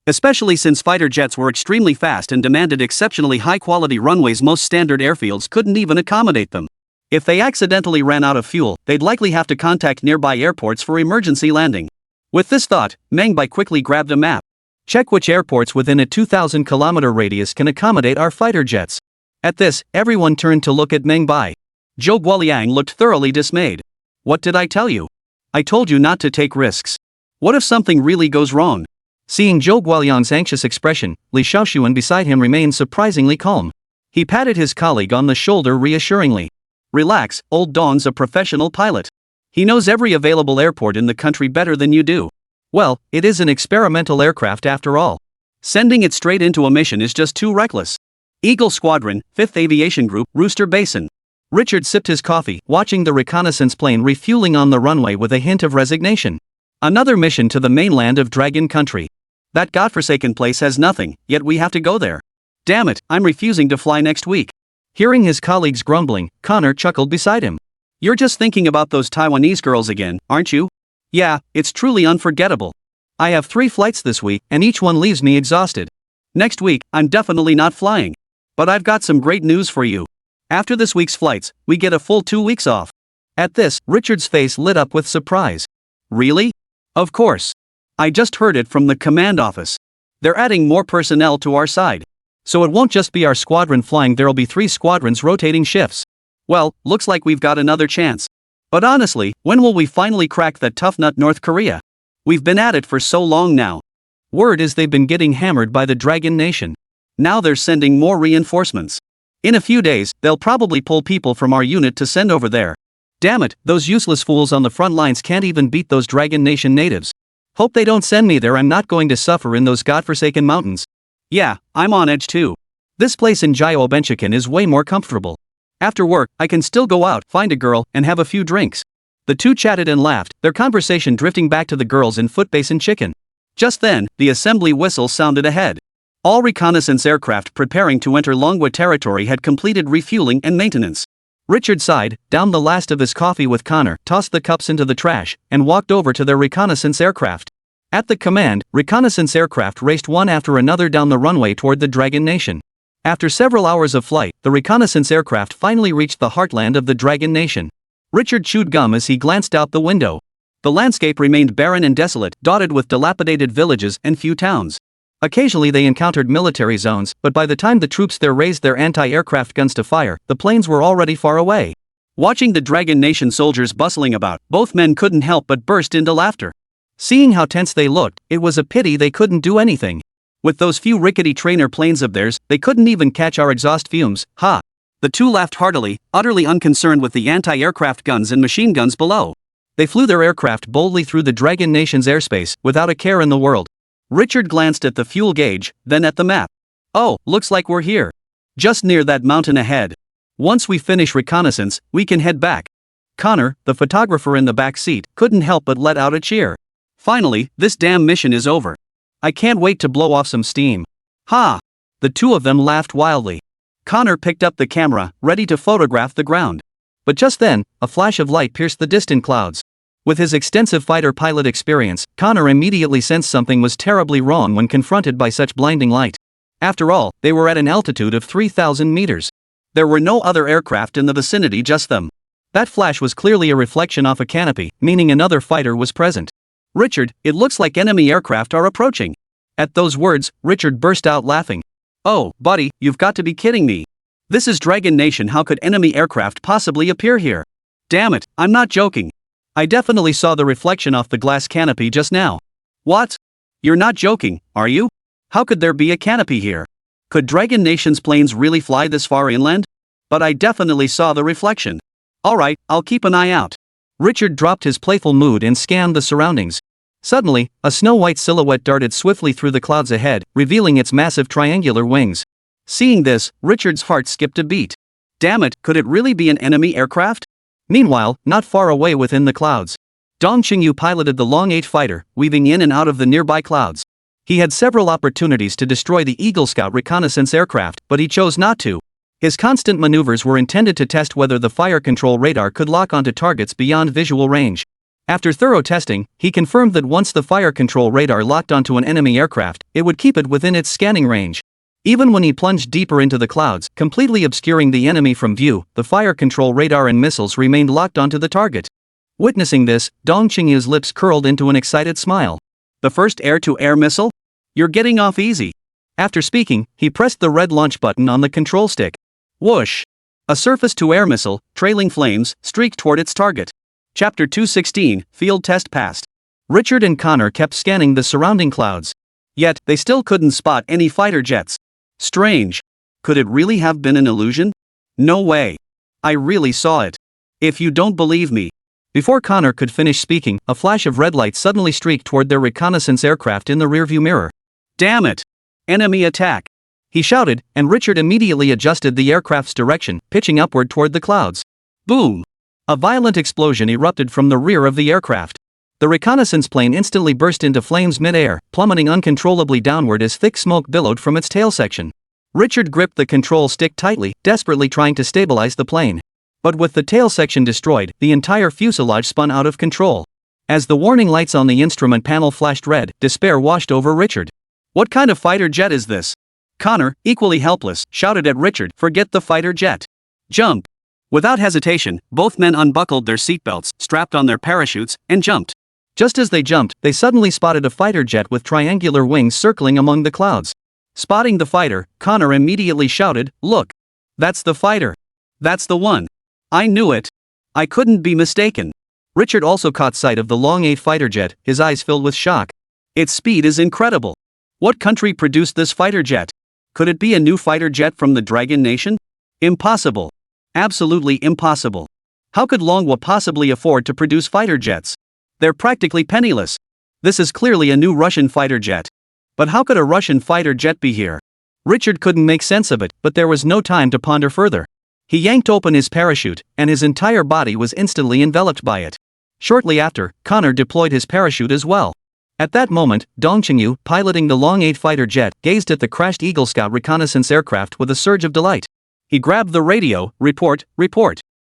Especially since fighter jets were extremely fast and demanded exceptionally high-quality runways, most standard airfields couldn't even accommodate them. If they accidentally ran out of fuel, they'd likely have to contact nearby airports for emergency landing. With this thought, Meng Bai quickly grabbed a map. Check which airports within a 2,000-kilometer radius can accommodate our fighter jets. At this, everyone turned to look at Meng Bai. Zhou Guoliang looked thoroughly dismayed. What did I tell you? I told you not to take risks. What if something really goes wrong? Seeing Zhou Guoliang's anxious expression, Li Shaoxuan beside him remained surprisingly calm. He patted his colleague on the shoulder reassuringly. Relax, old Dong's a professional pilot. He knows every available airport in the country better than you do. Well, it is an experimental aircraft after all. Sending it straight into a mission is just too reckless. Eagle Squadron, 5th Aviation Group, Rooster Basin. Richard sipped his coffee, watching the reconnaissance plane refueling on the runway with a hint of resignation. Another mission to the mainland of Dragon Country. That godforsaken place has nothing, yet we have to go there. Damn it, I'm refusing to fly next week. Hearing his colleagues grumbling, Connor chuckled beside him. You're just thinking about those Taiwanese girls again, aren't you? Yeah, it's truly unforgettable. I have 3 flights this week, and each one leaves me exhausted. Next week, I'm definitely not flying. But I've got some great news for you. After this week's flights, we get a full 2 weeks off. At this, Richard's face lit up with surprise. Really? Of course. I just heard it from the command office. They're adding more personnel to our side. So it won't just be our squadron flying, there'll be 3 squadrons rotating shifts. Well, looks like we've got another chance. But honestly, when will we finally crack that tough nut North Korea? We've been at it for so long now. Word is they've been getting hammered by the Dragon Nation. Now they're sending more reinforcements. In a few days, they'll probably pull people from our unit to send over there. Damn it, those useless fools on the front lines can't even beat those Dragon Nation natives. Hope they don't send me there, I'm not going to suffer in those godforsaken mountains. Yeah, I'm on edge too. This place in Gyeobenchikan is way more comfortable. After work, I can still go out, find a girl, and have a few drinks. The two chatted and laughed, their conversation drifting back to the girls in Footbasin Chicken. Just then, the assembly whistle sounded ahead. All reconnaissance aircraft preparing to enter Longwa territory had completed refueling and maintenance. Richard sighed, downed the last of his coffee with Connor, tossed the cups into the trash, and walked over to their reconnaissance aircraft. At the command, reconnaissance aircraft raced one after another down the runway toward the Dragon Nation. After several hours of flight, the reconnaissance aircraft finally reached the heartland of the Dragon Nation. Richard chewed gum as he glanced out the window. The landscape remained barren and desolate, dotted with dilapidated villages and few towns. Occasionally they encountered military zones, but by the time the troops there raised their anti-aircraft guns to fire, the planes were already far away. Watching the Dragon Nation soldiers bustling about, both men couldn't help but burst into laughter. Seeing how tense they looked, it was a pity they couldn't do anything. With those few rickety trainer planes of theirs, they couldn't even catch our exhaust fumes, ha! The two laughed heartily, utterly unconcerned with the anti-aircraft guns and machine guns below. They flew their aircraft boldly through the Dragon Nation's airspace, without a care in the world. Richard glanced at the fuel gauge, then at the map. Oh, looks like we're here. Just near that mountain ahead. Once we finish reconnaissance, we can head back. Connor, the photographer in the back seat, couldn't help but let out a cheer. Finally, this damn mission is over. I can't wait to blow off some steam. Ha! The two of them laughed wildly. Connor picked up the camera, ready to photograph the ground. But just then, a flash of light pierced the distant clouds. With his extensive fighter pilot experience, Connor immediately sensed something was terribly wrong when confronted by such blinding light. After all, they were at an altitude of 3,000 meters. There were no other aircraft in the vicinity, just them. That flash was clearly a reflection off a canopy, meaning another fighter was present. Richard, it looks like enemy aircraft are approaching. At those words, Richard burst out laughing. Oh, buddy, you've got to be kidding me. This is Dragon Nation, how could enemy aircraft possibly appear here? Damn it, I'm not joking. I definitely saw the reflection off the glass canopy just now. What? You're not joking, are you? How could there be a canopy here? Could Dragon Nation's planes really fly this far inland? But I definitely saw the reflection. Alright, I'll keep an eye out. Richard dropped his playful mood and scanned the surroundings. Suddenly, a snow-white silhouette darted swiftly through the clouds ahead, revealing its massive triangular wings. Seeing this, Richard's heart skipped a beat. Damn it, could it really be an enemy aircraft? Meanwhile, not far away within the clouds, Dong Qingyu piloted the Long-8 fighter, weaving in and out of the nearby clouds. He had several opportunities to destroy the Eagle Scout reconnaissance aircraft, but he chose not to. His constant maneuvers were intended to test whether the fire control radar could lock onto targets beyond visual range. After thorough testing, he confirmed that once the fire control radar locked onto an enemy aircraft, it would keep it within its scanning range. Even when he plunged deeper into the clouds, completely obscuring the enemy from view, the fire control radar and missiles remained locked onto the target. Witnessing this, Dong Qingyu's lips curled into an excited smile. The first air-to-air missile? You're getting off easy. After speaking, he pressed the red launch button on the control stick. Whoosh! A surface-to-air missile, trailing flames, streaked toward its target. Chapter 216, Field Test Passed. Richard and Connor kept scanning the surrounding clouds. Yet, they still couldn't spot any fighter jets. Strange. Could it really have been an illusion? No way. I really saw it. If you don't believe me. Before Connor could finish speaking, a flash of red light suddenly streaked toward their reconnaissance aircraft in the rearview mirror. Damn it! Enemy attack! He shouted, and Richard immediately adjusted the aircraft's direction, pitching upward toward the clouds. Boom! A violent explosion erupted from the rear of the aircraft. The reconnaissance plane instantly burst into flames mid-air, plummeting uncontrollably downward as thick smoke billowed from its tail section. Richard gripped the control stick tightly, desperately trying to stabilize the plane. But with the tail section destroyed, the entire fuselage spun out of control. As the warning lights on the instrument panel flashed red, despair washed over Richard. What kind of fighter jet is this? Connor, equally helpless, shouted at Richard, "Forget the fighter jet. Jump!" Without hesitation, both men unbuckled their seatbelts, strapped on their parachutes, and jumped. Just as they jumped, they suddenly spotted a fighter jet with triangular wings circling among the clouds. Spotting the fighter, Connor immediately shouted, "Look! That's the fighter! That's the one! I knew it! I couldn't be mistaken!" Richard also caught sight of the Long-8 fighter jet, his eyes filled with shock. Its speed is incredible! What country produced this fighter jet? Could it be a new fighter jet from the Dragon Nation? Impossible! Absolutely impossible! How could Manhwa possibly afford to produce fighter jets? They're practically penniless. This is clearly a new Russian fighter jet. But how could a Russian fighter jet be here? Richard couldn't make sense of it, but there was no time to ponder further. He yanked open his parachute, and his entire body was instantly enveloped by it. Shortly after, Connor deployed his parachute as well. At that moment, Dong Qingyu, piloting the Long-8 fighter jet, gazed at the crashed Eagle Scout reconnaissance aircraft with a surge of delight. He grabbed the radio. Report.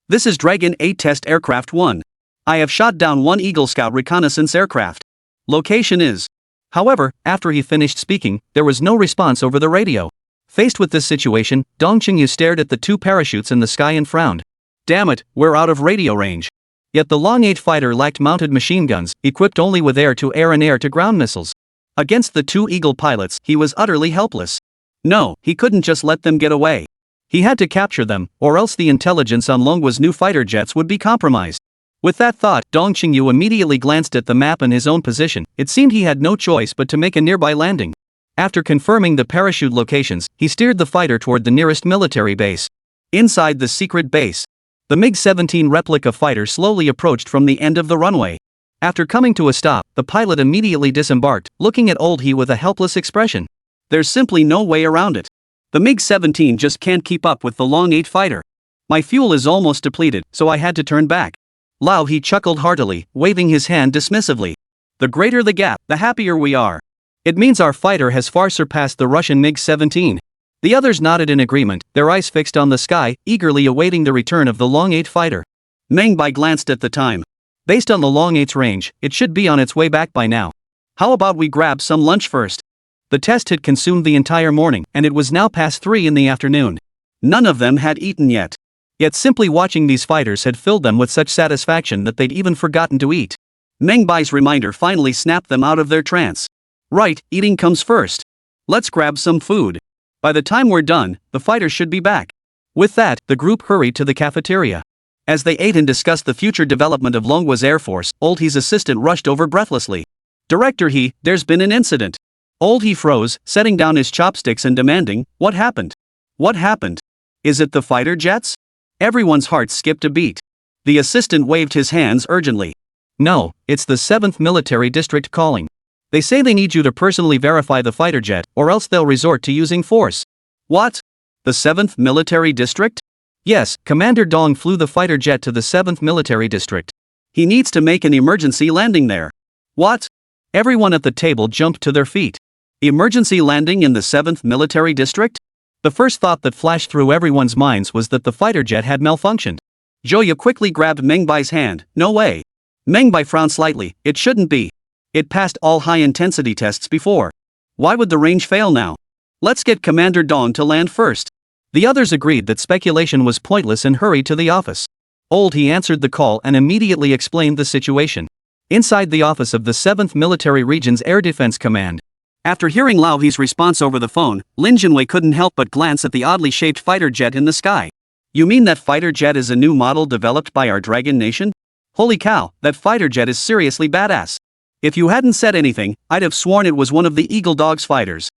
This is Dragon 8 Test Aircraft 1. I have shot down one Eagle Scout reconnaissance aircraft. Location is... However, after he finished speaking, there was no response over the radio. Faced with this situation, Dong Qingyu stared at the two parachutes in the sky and frowned. Damn it, we're out of radio range. Yet the Long-8 fighter lacked mounted machine guns, equipped only with air-to-air and air-to-ground missiles. Against the two Eagle pilots, he was utterly helpless. No, he couldn't just let them get away. He had to capture them, or else the intelligence on Manhwa's new fighter jets would be compromised. With that thought, Dong Qingyu immediately glanced at the map and his own position. It seemed he had no choice but to make a nearby landing. After confirming the parachute locations, he steered the fighter toward the nearest military base. Inside the secret base, the MiG-17 replica fighter slowly approached from the end of the runway. After coming to a stop, the pilot immediately disembarked, looking at Old He with a helpless expression. There's simply no way around it. The MiG-17 just can't keep up with the Long-8 fighter. My fuel is almost depleted, so I had to turn back. Lao He chuckled heartily, waving his hand dismissively. The greater the gap, the happier we are. It means our fighter has far surpassed the Russian MiG-17. The others nodded in agreement, their eyes fixed on the sky, eagerly awaiting the return of the Long-8 fighter. Meng Bai glanced at the time. Based on the Long-8's range, it should be on its way back by now. How about we grab some lunch first? The test had consumed the entire morning, and it was now past 3 in the afternoon. None of them had eaten yet. Yet simply watching these fighters had filled them with such satisfaction that they'd even forgotten to eat. Meng Bai's reminder finally snapped them out of their trance. Right, eating comes first. Let's grab some food. By the time we're done, the fighters should be back. With that, the group hurried to the cafeteria. As they ate and discussed the future development of Manhwa's Air Force, Old He's assistant rushed over breathlessly. Director He, there's been an incident. Old He froze, setting down his chopsticks and demanding, what happened? What happened? Is it the fighter jets? Everyone's heart skipped a beat. The assistant waved his hands urgently. No, it's the 7th Military District calling. They say they need you to personally verify the fighter jet, or else they'll resort to using force. What? The 7th Military District? Yes, Commander Dong flew the fighter jet to the 7th Military District. He needs to make an emergency landing there. What? Everyone at the table jumped to their feet. Emergency landing in the 7th Military District? The first thought that flashed through everyone's minds was that the fighter jet had malfunctioned. Joya quickly grabbed Meng Bai's hand. No way. Meng Bai frowned slightly. It shouldn't be. It passed all high-intensity tests before. Why would the range fail now? Let's get Commander Dong to land first. The others agreed that speculation was pointless and hurried to the office. Old He answered the call and immediately explained the situation. Inside the office of the 7th Military Region's Air Defense Command. After hearing Lao He's response over the phone, Lin Jinwei couldn't help but glance at the oddly shaped fighter jet in the sky. You mean that fighter jet is a new model developed by our Dragon Nation? Holy cow, that fighter jet is seriously badass. If you hadn't said anything, I'd have sworn it was one of the Eagle Dog's fighters.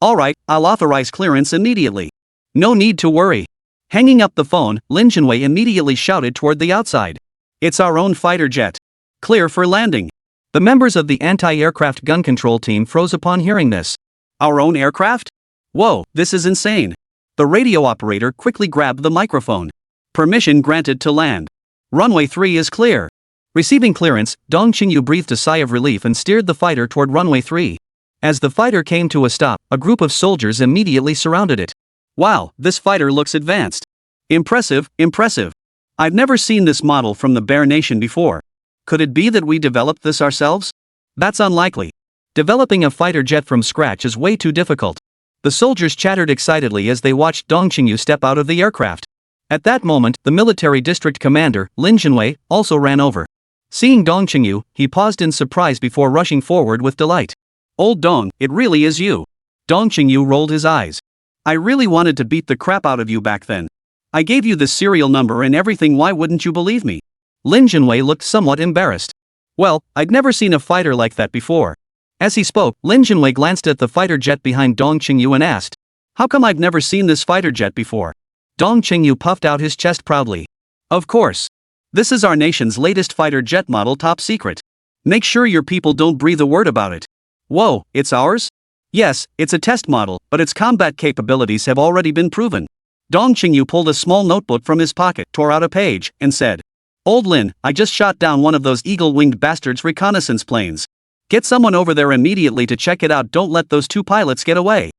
Alright, I'll authorize clearance immediately. No need to worry. Hanging up the phone, Lin Jinwei immediately shouted toward the outside. It's our own fighter jet. Clear for landing. The members of the anti-aircraft gun control team froze upon hearing this. Our own aircraft? Whoa, this is insane. The radio operator quickly grabbed the microphone. Permission granted to land. Runway 3 is clear. Receiving clearance, Dong Qingyu breathed a sigh of relief and steered the fighter toward runway 3. As the fighter came to a stop, a group of soldiers immediately surrounded it. Wow, this fighter looks advanced. Impressive, impressive. I've never seen this model from the Bear Nation before. Could it be that we developed this ourselves? That's unlikely. Developing a fighter jet from scratch is way too difficult. The soldiers chattered excitedly as they watched Dong Qingyu step out of the aircraft. At that moment, the military district commander, Lin Jinwei, also ran over. Seeing Dong Qingyu, he paused in surprise before rushing forward with delight. Old Dong, it really is you. Dong Qingyu rolled his eyes. I really wanted to beat the crap out of you back then. I gave you the serial number and everything, why wouldn't you believe me? Lin Jinwei looked somewhat embarrassed. Well, I'd never seen a fighter like that before. As he spoke, Lin Jinwei glanced at the fighter jet behind Dong Qingyu and asked, how come I've never seen this fighter jet before? Dong Qingyu puffed out his chest proudly. Of course. This is our nation's latest fighter jet model, top secret. Make sure your people don't breathe a word about it. Whoa, it's ours? Yes, it's a test model, but its combat capabilities have already been proven. Dong Qingyu pulled a small notebook from his pocket, tore out a page, and said, Old Lin, I just shot down one of those eagle-winged bastards' reconnaissance planes. Get someone over there immediately to check it out, don't let those two pilots get away.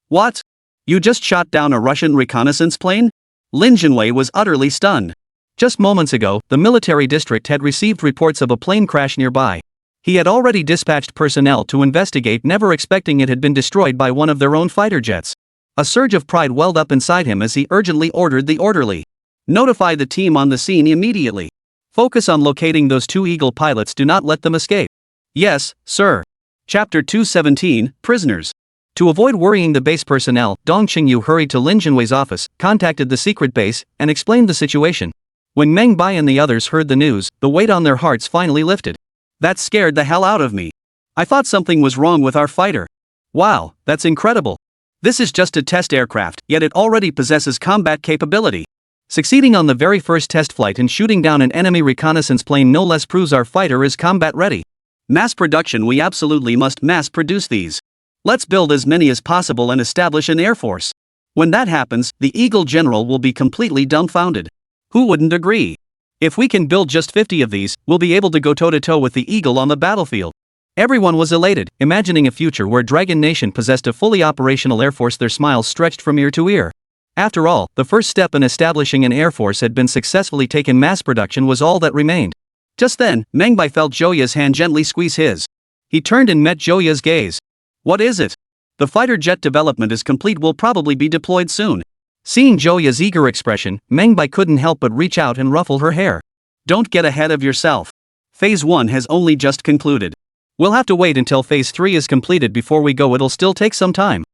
What? You just shot down a Russian reconnaissance plane? Lin Jinwei was utterly stunned. Just moments ago, the military district had received reports of a plane crash nearby. He had already dispatched personnel to investigate, never expecting it had been destroyed by one of their own fighter jets. A surge of pride welled up inside him as he urgently ordered the orderly. Notify the team on the scene immediately. Focus on locating those two Eagle pilots, do not let them escape. Yes, sir. Chapter 217, Prisoners. To avoid worrying the base personnel, Dong Qingyu hurried to Lin Jinwei's office, contacted the secret base, and explained the situation. When Meng Bai and the others heard the news, the weight on their hearts finally lifted. That scared the hell out of me. I thought something was wrong with our fighter. Wow, that's incredible. This is just a test aircraft, yet it already possesses combat capability. Succeeding on the very first test flight and shooting down an enemy reconnaissance plane no less proves our fighter is combat ready. Mass production, we absolutely must mass produce these. Let's build as many as possible and establish an air force. When that happens, the Eagle General will be completely dumbfounded. Who wouldn't agree? If we can build just 50 of these, we'll be able to go toe-to-toe with the Eagle on the battlefield. Everyone was elated, imagining a future where Dragon Nation possessed a fully operational air force. Their smiles stretched from ear to ear. After all, the first step in establishing an air force had been successfully taken. Mass production was all that remained. Just then, Meng Bai felt Joya's hand gently squeeze his. He turned and met Joya's gaze. What is it? The fighter jet development is complete, will probably be deployed soon. Seeing Joya's eager expression, Meng Bai couldn't help but reach out and ruffle her hair. Don't get ahead of yourself. Phase 1 has only just concluded. We'll have to wait until Phase 3 is completed before we go. It'll still take some time.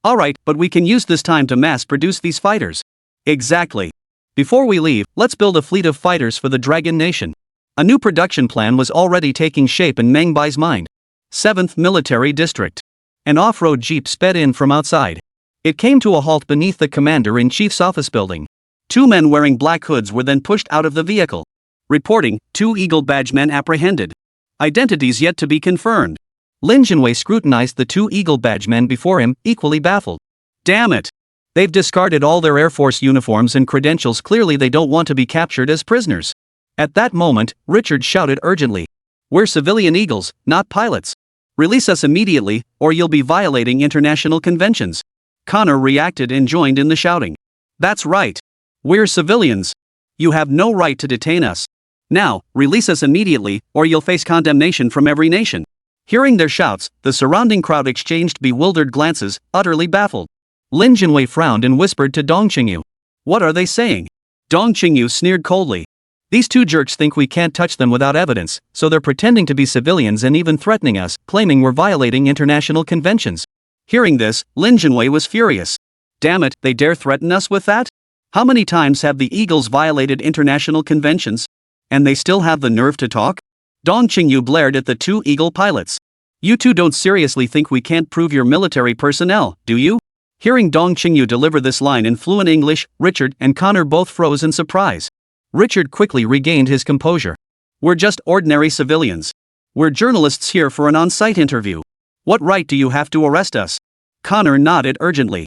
Alright, but we can use this time to mass produce these fighters. Exactly. Before we leave, let's build a fleet of fighters for the Dragon Nation. A new production plan was already taking shape in Meng Bai's mind. 7th Military District. An off-road jeep sped in from outside. It came to a halt beneath the commander-in-chief's office building. Two men wearing black hoods were then pushed out of the vehicle. Reporting, 2 Eagle badge men apprehended. Identities yet to be confirmed. Lin Jinwei scrutinized the 2 Eagle badge men before him, equally baffled. Damn it! They've discarded all their Air Force uniforms and credentials. Clearly they don't want to be captured as prisoners. At that moment, Richard shouted urgently. We're civilian Eagles, not pilots. Release us immediately, or you'll be violating international conventions. Connor reacted and joined in the shouting. That's right. We're civilians. You have no right to detain us. Now, release us immediately, or you'll face condemnation from every nation. Hearing their shouts, the surrounding crowd exchanged bewildered glances, utterly baffled. Lin Jinwei frowned and whispered to Dong Qingyu. What are they saying? Dong Qingyu sneered coldly. These two jerks think we can't touch them without evidence, so they're pretending to be civilians and even threatening us, claiming we're violating international conventions. Hearing this, Lin Jinwei was furious. Damn it, they dare threaten us with that? How many times have the Eagles violated international conventions? And they still have the nerve to talk? Dong Qingyu blared at the 2 Eagle pilots. You two don't seriously think we can't prove your military personnel, do you? Hearing Dong Qingyu deliver this line in fluent English, Richard and Connor both froze in surprise. Richard quickly regained his composure. We're just ordinary civilians. We're journalists here for an on-site interview. What right do you have to arrest us? Connor nodded urgently.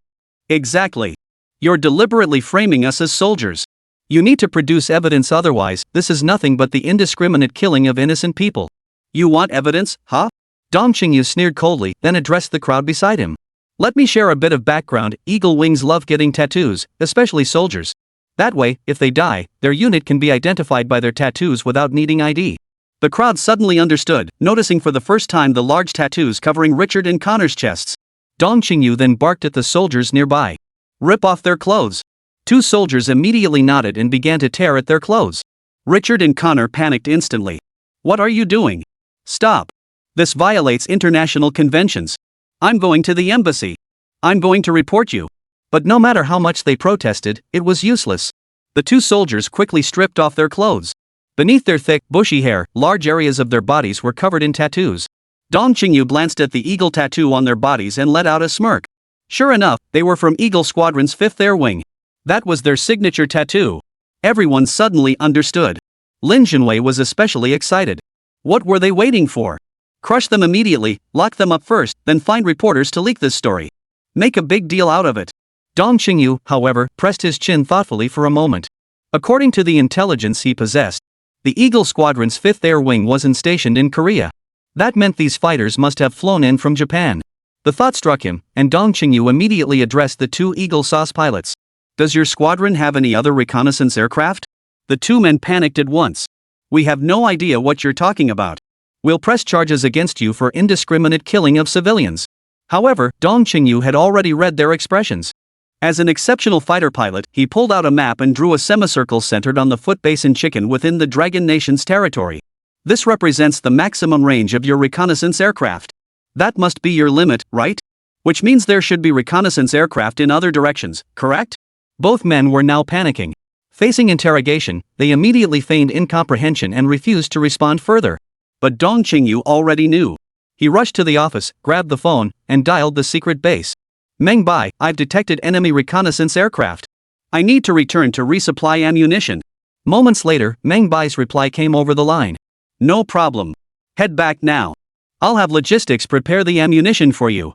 Exactly. You're deliberately framing us as soldiers. You need to produce evidence, otherwise, this is nothing but the indiscriminate killing of innocent people. You want evidence, huh? Dong Qingyu sneered coldly, then addressed the crowd beside him. Let me share a bit of background. Eagle wings love getting tattoos, especially soldiers. That way, if they die, their unit can be identified by their tattoos without needing ID. The crowd suddenly understood, noticing for the first time the large tattoos covering Richard and Connor's chests. Dong Qingyu then barked at the soldiers nearby. Rip off their clothes. 2 soldiers immediately nodded and began to tear at their clothes. Richard and Connor panicked instantly. What are you doing? Stop. This violates international conventions. I'm going to the embassy. I'm going to report you. But no matter how much they protested, it was useless. The 2 soldiers quickly stripped off their clothes. Beneath their thick, bushy hair, large areas of their bodies were covered in tattoos. Dong Qingyu glanced at the eagle tattoo on their bodies and let out a smirk. Sure enough, they were from Eagle Squadron's 5th Air Wing. That was their signature tattoo. Everyone suddenly understood. Lin Junwei was especially excited. What were they waiting for? Crush them immediately, lock them up first, then find reporters to leak this story. Make a big deal out of it. Dong Qingyu, however, pressed his chin thoughtfully for a moment. According to the intelligence he possessed, the Eagle Squadron's 5th Air Wing wasn't stationed in Korea. That meant these fighters must have flown in from Japan. The thought struck him, and Dong Qingyu immediately addressed the 2 Eagle sauce pilots. Does your squadron have any other reconnaissance aircraft? The 2 men panicked at once. We have no idea what you're talking about. We'll press charges against you for indiscriminate killing of civilians. However, Dong Qingyu had already read their expressions. As an exceptional fighter pilot, he pulled out a map and drew a semicircle centered on the foot basin chicken within the Dragon Nation's territory. This represents the maximum range of your reconnaissance aircraft. That must be your limit, right? Which means there should be reconnaissance aircraft in other directions, correct? Both men were now panicking. Facing interrogation, they immediately feigned incomprehension and refused to respond further. But Dong Qingyu already knew. He rushed to the office, grabbed the phone, and dialed the secret base. Meng Bai, I've detected enemy reconnaissance aircraft. I need to return to resupply ammunition. Moments later, Meng Bai's reply came over the line. No problem. Head back now. I'll have logistics prepare the ammunition for you.